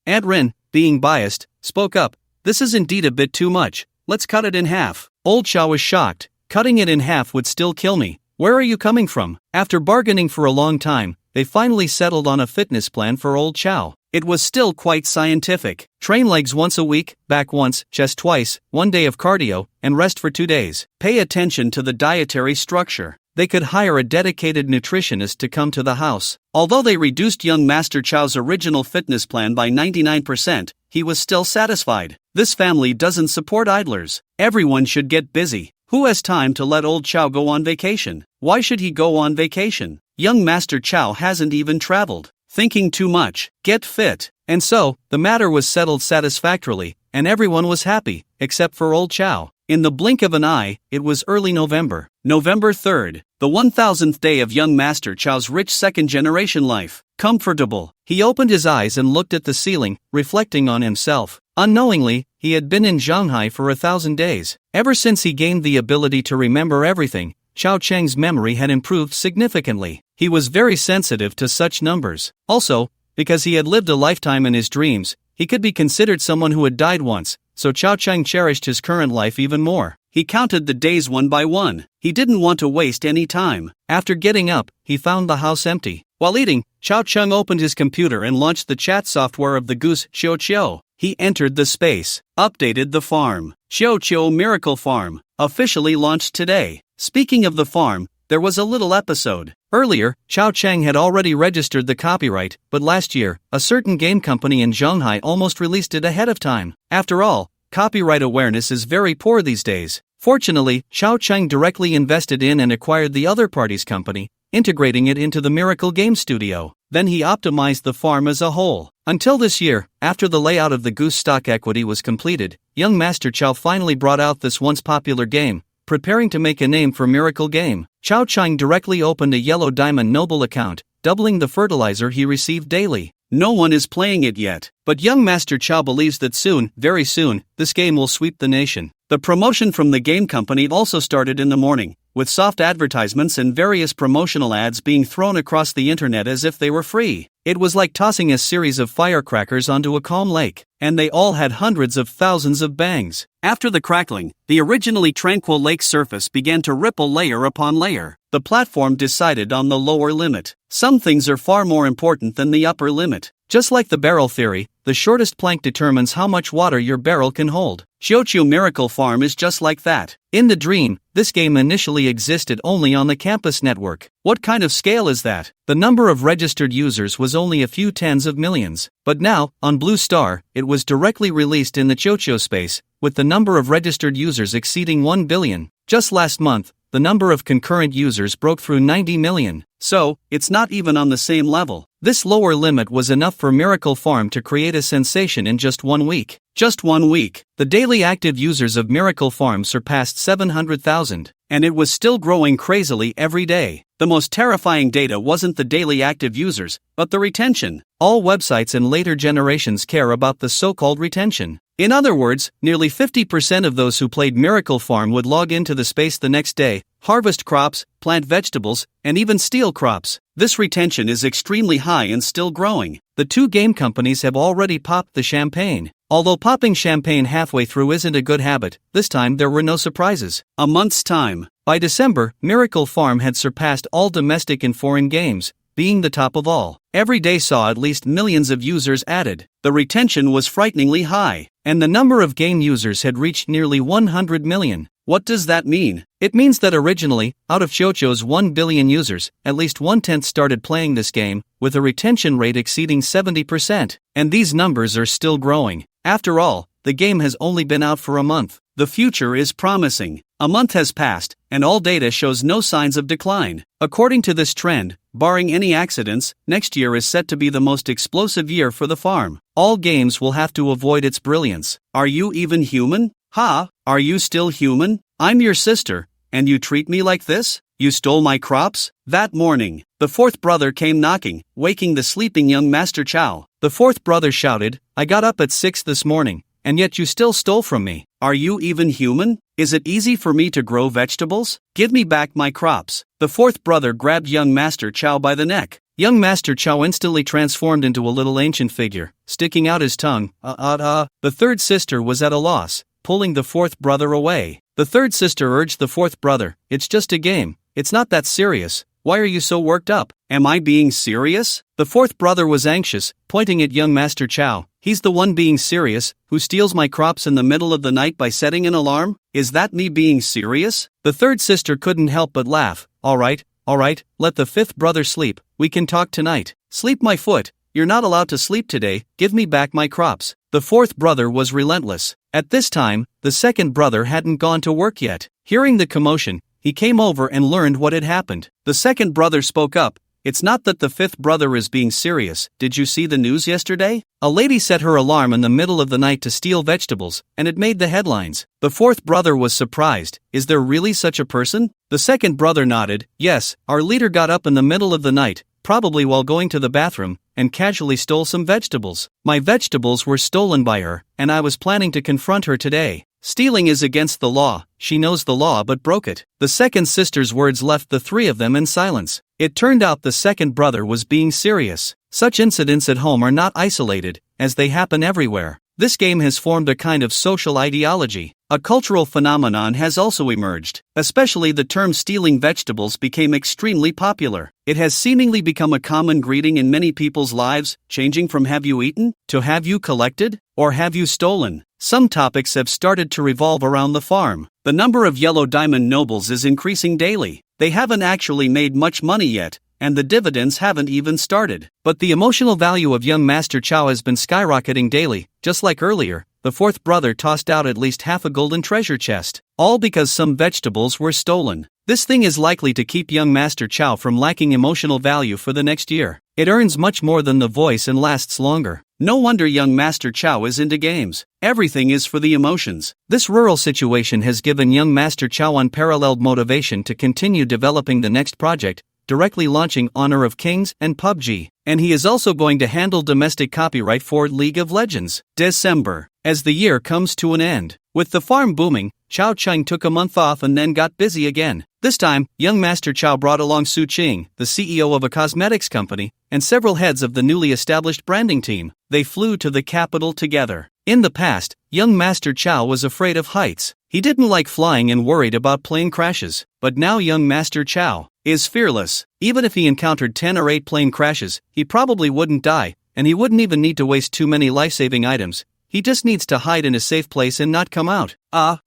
Aunt Rin, being biased, spoke up. This is indeed a bit too much. Let's cut it in half. Old Chao was shocked. Cutting it in half would still kill me. Where are you coming from? After bargaining for a long time, they finally settled on a fitness plan for Old Chao. It was still quite scientific. Train legs once a week, back once, chest twice, 1 day of cardio, and rest for 2 days. Pay attention to the dietary structure. They could hire a dedicated nutritionist to come to the house. Although they reduced young Master Chao's original fitness plan by 99%, he was still satisfied. This family doesn't support idlers. Everyone should get busy. Who has time to let Old Chao go on vacation? Why should he go on vacation? Young Master Chao hasn't even traveled. Thinking too much. Get fit. And so, the matter was settled satisfactorily, and everyone was happy, except for Old Chao. In the blink of an eye, it was early November. November 3rd, the 1000th day of young Master Chao's rich second-generation life. Comfortable. He opened his eyes and looked at the ceiling, reflecting on himself. Unknowingly, he had been in Shanghai for 1,000 days. Ever since he gained the ability to remember everything, Xiao Cheng's memory had improved significantly. He was very sensitive to such numbers. Also, because he had lived a lifetime in his dreams, he could be considered someone who had died once, so Xiao Cheng cherished his current life even more. He counted the days one by one. He didn't want to waste any time. After getting up, he found the house empty. While eating, Xiao Cheng opened his computer and launched the chat software of the goose Xiao. He entered the space, updated the farm. Xiao Miracle Farm, officially launched today. Speaking of the farm, there was a little episode. Earlier, Xiao Cheng had already registered the copyright, but last year, a certain game company in Shanghai almost released it ahead of time. After all, copyright awareness is very poor these days. Fortunately, Xiao Cheng directly invested in and acquired the other party's company, integrating it into the Miracle Game Studio. Then he optimized the farm as a whole. Until this year, after the layout of the Goose stock equity was completed, young Master Chow finally brought out this once popular game, preparing to make a name for Miracle Game. Xiao Cheng directly opened a Yellow Diamond Noble account, doubling the fertilizer he received daily. No one is playing it yet, but young Master Chow believes that soon, very soon, this game will sweep the nation. The promotion from the game company also started in the morning, with soft advertisements and various promotional ads being thrown across the internet as if they were free. It was like tossing a series of firecrackers onto a calm lake, and they all had hundreds of thousands of bangs. After the crackling, the originally tranquil lake surface began to ripple layer upon layer. The platform decided on the lower limit. Some things are far more important than the upper limit. Just like the barrel theory, the shortest plank determines how much water your barrel can hold. Xiao Miracle Farm is just like that. In the dream, this game initially existed only on the campus network. What kind of scale is that? The number of registered users was only a few tens of millions. But now, on Blue Star, it was directly released in the Xiao space, with the number of registered users exceeding 1 billion. Just last month, the number of concurrent users broke through 90 million. So, it's not even on the same level. This lower limit was enough for Miracle Farm to create a sensation in just 1 week. Just 1 week. The daily active users of Miracle Farm surpassed 700,000, and it was still growing crazily every day. The most terrifying data wasn't the daily active users, but the retention. All websites in later generations care about the so-called retention. In other words, nearly 50% of those who played Miracle Farm would log into the space the next day, harvest crops, plant vegetables, and even steal crops. This retention is extremely high and still growing. The two game companies have already popped the champagne. Although popping champagne halfway through isn't a good habit, this time there were no surprises. A month's time. By December, Miracle Farm had surpassed all domestic and foreign games, being the top of all. Every day saw at least millions of users added. The retention was frighteningly high, and the number of game users had reached nearly 100 million. What does that mean? It means that originally, out of Xiao's 1 billion users, at least 1/10 started playing this game, with a retention rate exceeding 70%. And these numbers are still growing. After all, the game has only been out for a month. The future is promising. A month has passed, and all data shows no signs of decline. According to this trend, barring any accidents, next year is set to be the most explosive year for the farm. All games will have to avoid its brilliance. Are you even human? Ha! Are you still human? I'm your sister, and you treat me like this? You stole my crops? That morning, the fourth brother came knocking, waking the sleeping young Master Chow. The fourth brother shouted, I got up at 6 this morning, and yet you still stole from me. Are you even human? Is it easy for me to grow vegetables? Give me back my crops. The fourth brother grabbed young Master Chow by the neck. Young Master Chow instantly transformed into a little ancient figure, sticking out his tongue. The third sister was at a loss, pulling the fourth brother away. The third sister urged the fourth brother, it's just a game. It's not that serious. Why are you so worked up? Am I being serious? The fourth brother was anxious, pointing at young Master Chow. He's the one being serious, who steals my crops in the middle of the night by setting an alarm? Is that me being serious? The third sister couldn't help but laugh. All right, let the fifth brother sleep. We can talk tonight. Sleep my foot. You're not allowed to sleep today. Give me back my crops. The fourth brother was relentless. At this time, the second brother hadn't gone to work yet. Hearing the commotion, he came over and learned what had happened. The second brother spoke up. It's not that the fifth brother is being serious. Did you see the news yesterday? A lady set her alarm in the middle of the night to steal vegetables, and it made the headlines. The fourth brother was surprised. Is there really such a person? The second brother nodded. Yes, our leader got up in the middle of the night, probably while going to the bathroom, and casually stole some vegetables. My vegetables were stolen by her, and I was planning to confront her today. Stealing is against the law, she knows the law but broke it. The second sister's words left the three of them in silence. It turned out the second brother was being serious. Such incidents at home are not isolated, as they happen everywhere. This game has formed a kind of social ideology. A cultural phenomenon has also emerged. Especially the term stealing vegetables became extremely popular. It has seemingly become a common greeting in many people's lives, changing from "have you eaten" to "have you collected" or "have you stolen." Some topics have started to revolve around the farm. The number of yellow diamond nobles is increasing daily. They haven't actually made much money yet, and the dividends haven't even started. But the emotional value of young Master Chow has been skyrocketing daily. Just like earlier, the fourth brother tossed out at least half a golden treasure chest, all because some vegetables were stolen. This thing is likely to keep young Master Chow from lacking emotional value for the next year. It earns much more than the voice and lasts longer. No wonder young Master Chow is into games. Everything is for the emotions. This rural situation has given young Master Chow unparalleled motivation to continue developing the next project, directly launching Honor of Kings and PUBG. And he is also going to handle domestic copyright for League of Legends. December. As the year comes to an end, with the farm booming, Chao Cheng took a month off and then got busy again. This time, young Master Chow brought along Su Qing, the CEO of a cosmetics company, and several heads of the newly established branding team. They flew to the capital together. In the past, young Master Chow was afraid of heights. He didn't like flying and worried about plane crashes. But now young Master Chow is fearless. Even if he encountered 10 or 8 plane crashes, he probably wouldn't die, and he wouldn't even need to waste too many life-saving items. He just needs to hide in a safe place and not come out.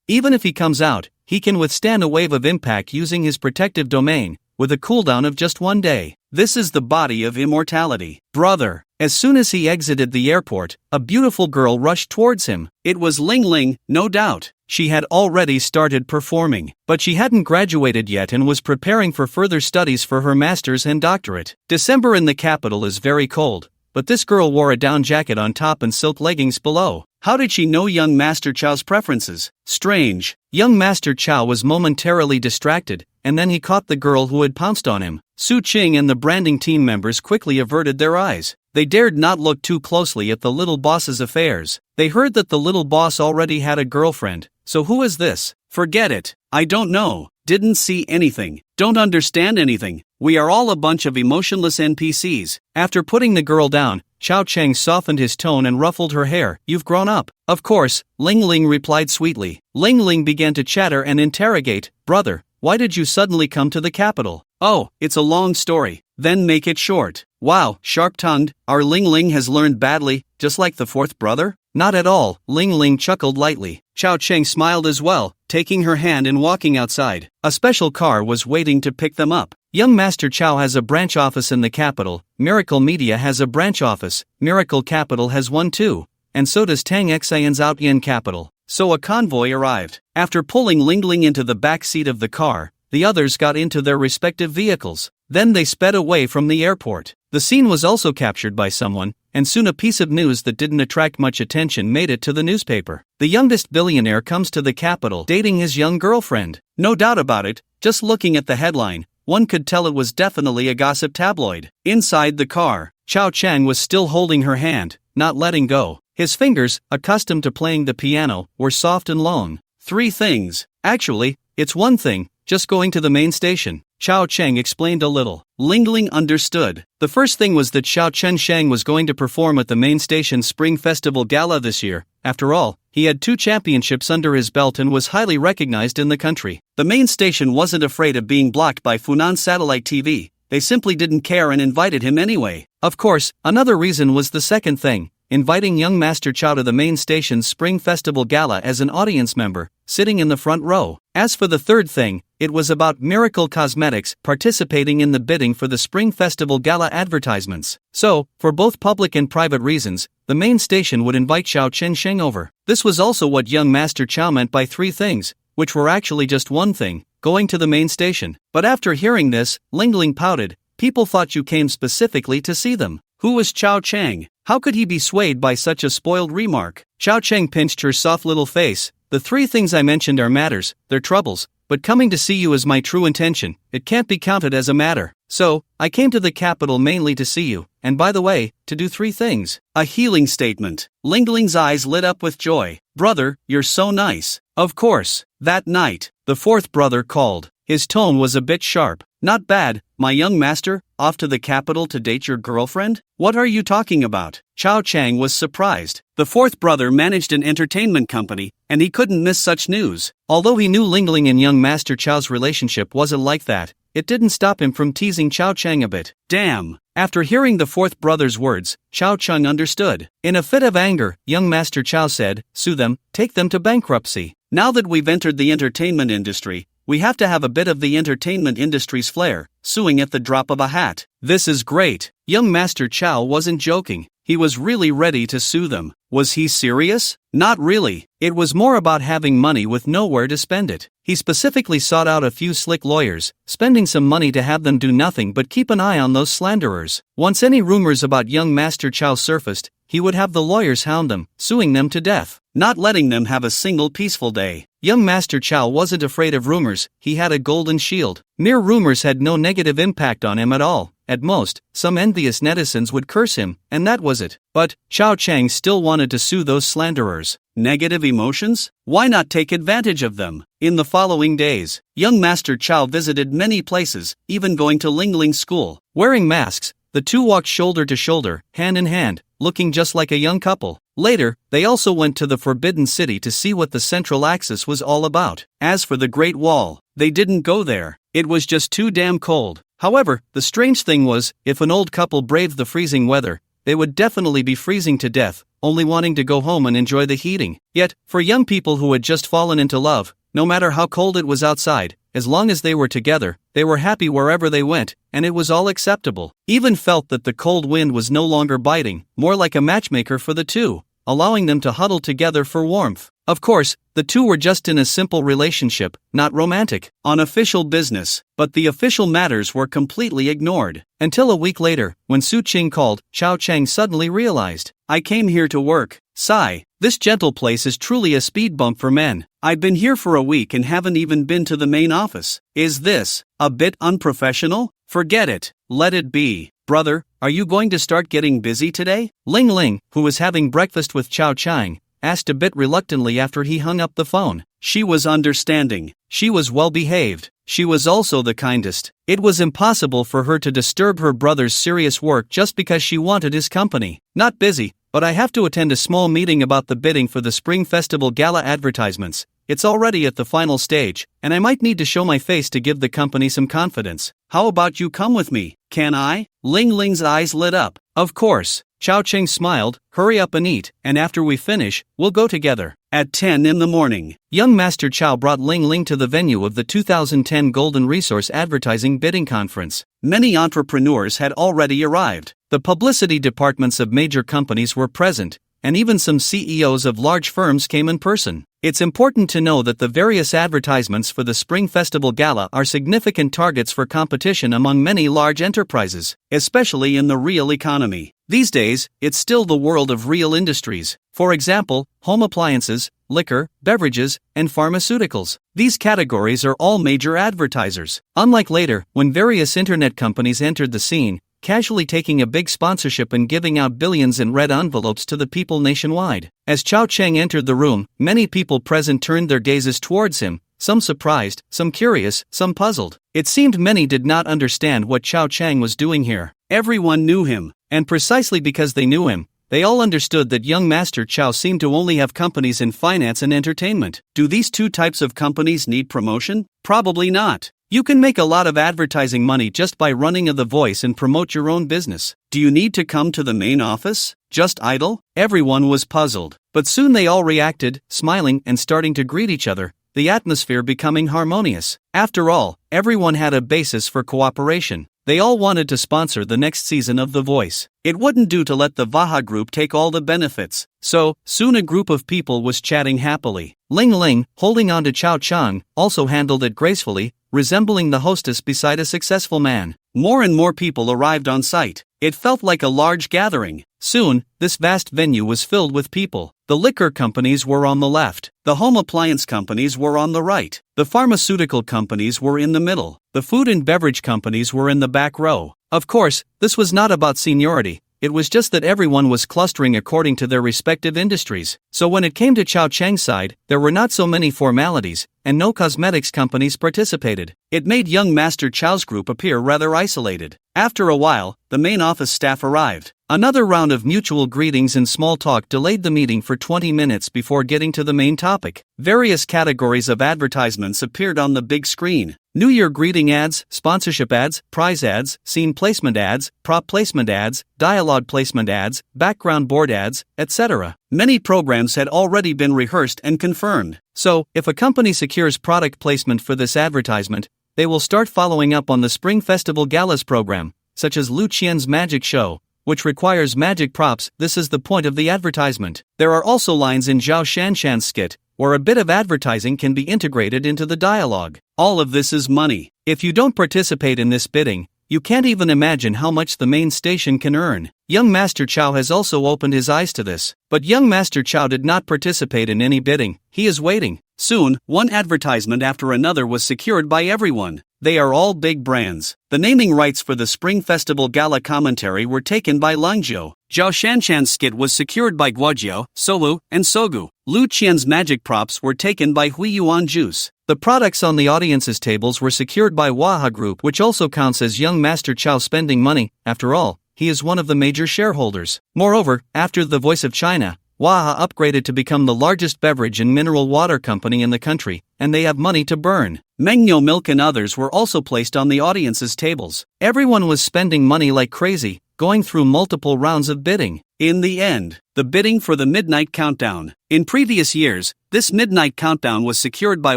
Even if he comes out, he can withstand a wave of impact using his protective domain, with a cooldown of just 1 day. This is the body of immortality. Brother. As soon as he exited the airport, a beautiful girl rushed towards him. It was Ling Ling, no doubt. She had already started performing, but she hadn't graduated yet and was preparing for further studies for her master's and doctorate. December in the capital is very cold, but this girl wore a down jacket on top and silk leggings below. How did she know young Master Chow's preferences? Strange. Young Master Chow was momentarily distracted, and then he caught the girl who had pounced on him. Su Qing and the branding team members quickly averted their eyes. They dared not look too closely at the little boss's affairs. They heard that the little boss already had a girlfriend. So who is this? Forget it. I don't know. Didn't see anything. Don't understand anything. We are all a bunch of emotionless NPCs. After putting the girl down, Chao Cheng softened his tone and ruffled her hair. You've grown up. Of course, Ling Ling replied sweetly. Ling Ling began to chatter and interrogate. Brother, why did you suddenly come to the capital? Oh, it's a long story. Then make it short. Wow, sharp-tongued. Our Ling Ling has learned badly, just like the fourth brother? Not at all, Ling Ling chuckled lightly. Chao Cheng smiled as well, taking her hand and walking outside. A special car was waiting to pick them up. Young Master Chow has a branch office in the capital, Miracle Media has a branch office, Miracle Capital has one too, and so does Tang Xian's Outyan Capital. So a convoy arrived. After pulling Ling Ling into the back seat of the car, the others got into their respective vehicles. Then they sped away from the airport. The scene was also captured by someone, and soon a piece of news that didn't attract much attention made it to the newspaper. The youngest billionaire comes to the capital dating his young girlfriend. No doubt about it, just looking at the headline, one could tell it was definitely a gossip tabloid. Inside the car, Chao Cheng was still holding her hand, not letting go. His fingers, accustomed to playing the piano, were soft and long. 3 things. Actually, it's one thing, just going to the main station. Chao Cheng explained a little. Ling Ling understood. The first thing was that Xiao Chen Shang was going to perform at the main station Spring Festival Gala this year. After all, he had 2 championships under his belt and was highly recognized in the country. The main station wasn't afraid of being blocked by Funan Satellite TV. They simply didn't care and invited him anyway. Of course, another reason was the second thing, inviting young Master Chow to the main station's Spring Festival Gala as an audience member, sitting in the front row. As for the third thing, it was about Miracle Cosmetics participating in the bidding for the Spring Festival Gala advertisements. So, for both public and private reasons, the main station would invite Xiao Chen Sheng over. This was also what young Master Chow meant by 3 things, which were actually just one thing, going to the main station. But after hearing this, Ling Ling pouted. People thought you came specifically to see them. Who was Chao Cheng? How could he be swayed by such a spoiled remark? Chao Cheng pinched her soft little face. The 3 things I mentioned are matters, they're troubles, but coming to see you is my true intention. It can't be counted as a matter. So, I came to the capital mainly to see you, and by the way, to do 3 things. A healing statement. Ling Ling's eyes lit up with joy. Brother, you're so nice. Of course. That night, the 4th brother called. His tone was a bit sharp. Not bad, my young master, off to the capital to date your girlfriend? What are you talking about? Chao Chang was surprised. The 4th brother managed an entertainment company, and he couldn't miss such news. Although he knew Ling Ling and young master Chao's relationship wasn't like that, it didn't stop him from teasing Chao Chang a bit. Damn! After hearing the 4th brother's words, Chao Chang understood. In a fit of anger, young master Chao said, sue them, take them to bankruptcy. Now that we've entered the entertainment industry, we have to have a bit of the entertainment industry's flair, suing at the drop of a hat. This is great. Young Master Chao wasn't joking. He was really ready to sue them. Was he serious? Not really. It was more about having money with nowhere to spend it. He specifically sought out a few slick lawyers, spending some money to have them do nothing but keep an eye on those slanderers. Once any rumors about young Master Chao surfaced, he would have the lawyers hound them, suing them to death, not letting them have a single peaceful day. Young Master Chao wasn't afraid of rumors, he had a golden shield. Mere rumors had no negative impact on him at all. At most, some envious netizens would curse him, and that was it. But Chao Chang still wanted to sue those slanderers. Negative emotions? Why not take advantage of them? In the following days, young Master Chao visited many places, even going to Ling Ling's school. Wearing masks, the two walked shoulder to shoulder, hand in hand, looking just like a young couple. Later, they also went to the Forbidden City to see what the Central Axis was all about. As for the Great Wall, they didn't go there. It was just too damn cold. However, the strange thing was, if an old couple braved the freezing weather, they would definitely be freezing to death, only wanting to go home and enjoy the heating. Yet, for young people who had just fallen into love, no matter how cold it was outside, as long as they were together, they were happy wherever they went, and it was all acceptable. Even felt that the cold wind was no longer biting, more like a matchmaker for the two, allowing them to huddle together for warmth. Of course, the two were just in a simple relationship, not romantic, on official business, but the official matters were completely ignored. Until a week later, when Su Qing called, Chao Chang suddenly realized, I came here to work. Sigh. This gentle place is truly a speed bump for men. I've been here for a week and haven't even been to the main office. Is this a bit unprofessional? Forget it. Let it be. Brother, are you going to start getting busy today? Ling Ling, who was having breakfast with Chao Chang, asked a bit reluctantly after he hung up the phone. She was understanding. She was well behaved. She was also the kindest. It was impossible for her to disturb her brother's serious work just because she wanted his company. Not busy, but I have to attend a small meeting about the bidding for the Spring Festival Gala advertisements. It's already at the final stage, and I might need to show my face to give the company some confidence. How about you come with me? Can I? Ling Ling's eyes lit up. Of course. Chao Cheng smiled, hurry up and eat, and after we finish, we'll go together. At 10 in the morning, young Master Chao brought Ling Ling to the venue of the 2010 Golden Resource Advertising Bidding Conference. Many entrepreneurs had already arrived. The publicity departments of major companies were present, and even some CEOs of large firms came in person. It's important to know that the various advertisements for the Spring Festival Gala are significant targets for competition among many large enterprises, especially in the real economy. These days, it's still the world of real industries. For example, home appliances, liquor, beverages, and pharmaceuticals. These categories are all major advertisers. Unlike later, when various internet companies entered the scene, casually taking a big sponsorship and giving out billions in red envelopes to the people nationwide. As Chao Cheng entered the room, many people present turned their gazes towards him, some surprised, some curious, some puzzled. It seemed many did not understand what Chao Cheng was doing here. Everyone knew him, and precisely because they knew him, they all understood that young Master Chao seemed to only have companies in finance and entertainment. Do these two types of companies need promotion? Probably not. You can make a lot of advertising money just by running a The Voice and promote your own business. Do you need to come to the main office? Just idle? Everyone was puzzled, but soon they all reacted, smiling and starting to greet each other, the atmosphere becoming harmonious. After all, everyone had a basis for cooperation. They all wanted to sponsor the next season of The Voice. It wouldn't do to let the Vaha group take all the benefits. So, soon a group of people was chatting happily. Ling Ling, holding on to Chao Chang, also handled it gracefully, resembling the hostess beside a successful man. More and more people arrived on site. It felt like a large gathering. Soon, this vast venue was filled with people. The liquor companies were on the left. The home appliance companies were on the right. The pharmaceutical companies were in the middle. The food and beverage companies were in the back row. Of course, this was not about seniority. It was just that everyone was clustering according to their respective industries. So when it came to Chao Cheng's side, there were not so many formalities, and no cosmetics companies participated. It made young Master Chao's group appear rather isolated. After a while, the main office staff arrived. Another round of mutual greetings and small talk delayed the meeting for 20 minutes before getting to the main topic. Various categories of advertisements appeared on the big screen. New Year greeting ads, sponsorship ads, prize ads, scene placement ads, prop placement ads, dialogue placement ads, background board ads, etc. Many programs had already been rehearsed and confirmed. So, if a company secures product placement for this advertisement, they will start following up on the Spring Festival Galas program, such as Lu Qian's Magic Show, which requires magic props. This is the point of the advertisement. There are also lines in Zhao Shanshan's skit, where a bit of advertising can be integrated into the dialogue. All of this is money. If you don't participate in this bidding, you can't even imagine how much the main station can earn. Young Master Chao has also opened his eyes to this. But young Master Chao did not participate in any bidding. He is waiting. Soon, one advertisement after another was secured by everyone. They are all big brands. The naming rights for the Spring Festival Gala commentary were taken by Langzhou. Zhao Shanshan's skit was secured by Guojiao, Solu, and Sogu. Lu Qian's magic props were taken by Huiyuan Juice. The products on the audience's tables were secured by Waha Group, which also counts as young Master Chao spending money. After all, he is one of the major shareholders. Moreover, after The Voice of China, Waha upgraded to become the largest beverage and mineral water company in the country, and they have money to burn. Mengyo Milk and others were also placed on the audience's tables. Everyone was spending money like crazy, going through multiple rounds of bidding. In the end, the bidding for the Midnight Countdown. In previous years, this Midnight Countdown was secured by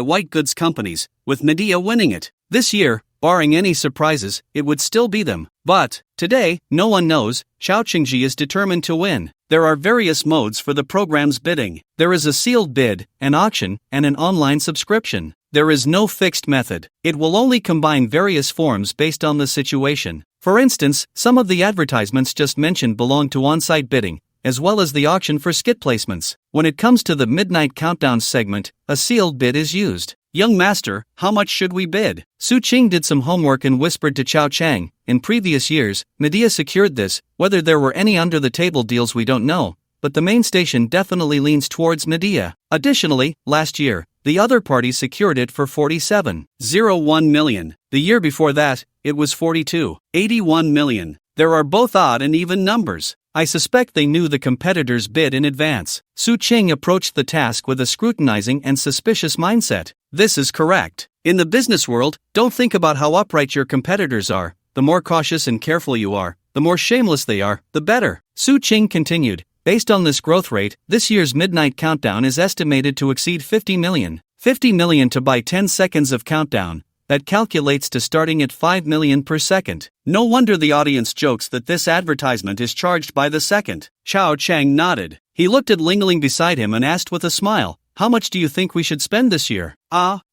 white goods companies, with Medea winning it. This year, barring any surprises, it would still be them. But, today, no one knows. Chao Chengji is determined to win. There are various modes for the program's bidding. There is a sealed bid, an auction, and an online subscription. There is no fixed method. It will only combine various forms based on the situation. For instance, some of the advertisements just mentioned belong to on-site bidding, as well as the auction for skit placements. When it comes to the Midnight Countdown segment, a sealed bid is used. Young Master, how much should we bid? Su Qing did some homework and whispered to Chao Cheng. In previous years, Medea secured this. Whether there were any under-the-table deals we don't know, but the main station definitely leans towards Medea. Additionally, last year, the other party secured it for 47.01 million. The year before that, it was 42.81 million. There are both odd and even numbers. I suspect they knew the competitors' bid in advance. Su Qing approached the task with a scrutinizing and suspicious mindset. This is correct. In the business world, don't think about how upright your competitors are. The more cautious and careful you are, the more shameless they are, the better. Su Qing continued. Based on this growth rate, this year's Midnight Countdown is estimated to exceed 50 million. 50 million to buy 10 seconds of countdown. That calculates to starting at 5 million per second. No wonder the audience jokes that this advertisement is charged by the second. Chao Cheng nodded. He looked at Lingling beside him and asked with a smile, "How much do you think we should spend this year?"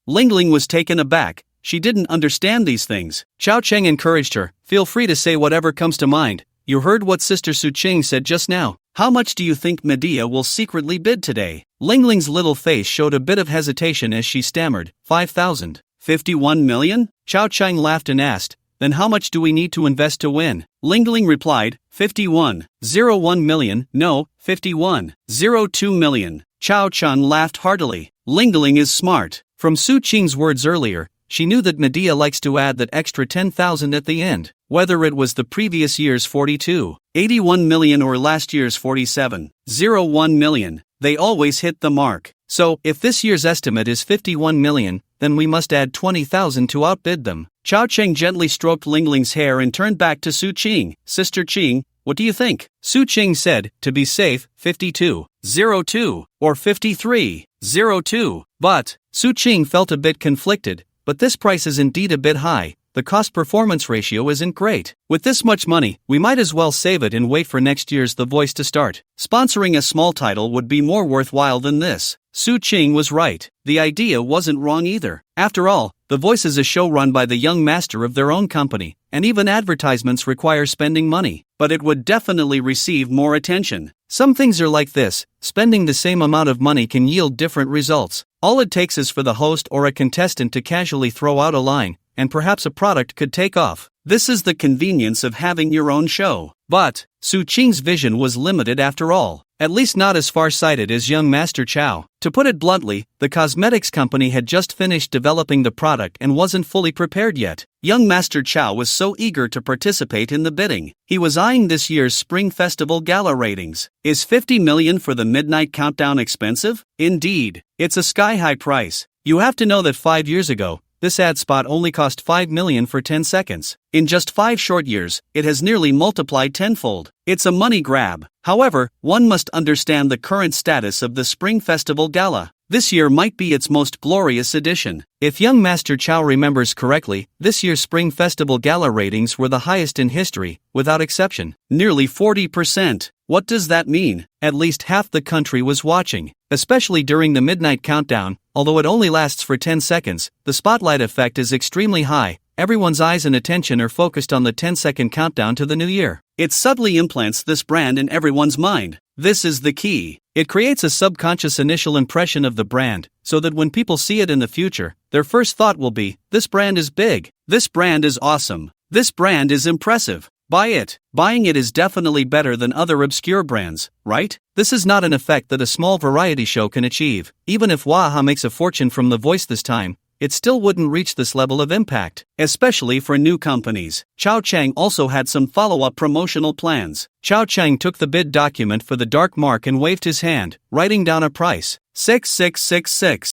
Lingling was taken aback. She didn't understand these things. Chao Cheng encouraged her, "Feel free to say whatever comes to mind. You heard what Sister Su Qing said just now. How much do you think Medea will secretly bid today?" Lingling's little face showed a bit of hesitation as she stammered, 5,000. 51 million? Chao Cheng laughed and asked, "Then how much do we need to invest to win?" Lingling replied, 51.01 million, no, 51.02 million. Chao Cheng laughed heartily. Lingling is smart. From Su Qing's words earlier, she knew that Medea likes to add that extra 10,000 at the end. Whether it was the previous year's 42.81 million or last year's 47.01 million, they always hit the mark. So, if this year's estimate is 51 million, then we must add 20,000 to outbid them. Chao Cheng gently stroked Lingling's hair and turned back to Su Qing. "Sister Qing, what do you think?" Su Qing said, "To be safe, 52.02, or 53.02. But, Su Qing felt a bit conflicted, but this price is indeed a bit high. The cost-performance ratio isn't great. With this much money, we might as well save it and wait for next year's The Voice to start. Sponsoring a small title would be more worthwhile than this." Su Qing was right. The idea wasn't wrong either. After all, The Voice is a show run by the young master of their own company, and even advertisements require spending money. But it would definitely receive more attention. Some things are like this: spending the same amount of money can yield different results. All it takes is for the host or a contestant to casually throw out a line, and perhaps a product could take off. This is the convenience of having your own show. But Su Qing's vision was limited after all. At least not as far-sighted as young Master Chow. To put it bluntly, the cosmetics company had just finished developing the product and wasn't fully prepared yet. Young Master Chow was so eager to participate in the bidding. He was eyeing this year's Spring Festival gala ratings. Is 50 million for the midnight countdown expensive? Indeed, it's a sky-high price. You have to know that 5 years ago, this ad spot only cost 5 million for 10 seconds. In just 5 short years, it has nearly multiplied tenfold. It's a money grab. However, one must understand the current status of the Spring Festival Gala. This year might be its most glorious edition. If young Master Chow remembers correctly, this year's Spring Festival Gala ratings were the highest in history, without exception. Nearly 40%. What does that mean? At least half the country was watching. Especially during the midnight countdown, although it only lasts for 10 seconds, the spotlight effect is extremely high. Everyone's eyes and attention are focused on the 10-second countdown to the new year. It subtly implants this brand in everyone's mind. This is the key. It creates a subconscious initial impression of the brand, so that when people see it in the future, their first thought will be, this brand is big, this brand is awesome, this brand is impressive. Buy it. Buying it is definitely better than other obscure brands, right? This is not an effect that a small variety show can achieve. Even if Waha makes a fortune from The Voice this time, it still wouldn't reach this level of impact, especially for new companies. Chao Chang also had some follow-up promotional plans. Chao Chang took the bid document for the dark mark and waved his hand, writing down a price, 6666.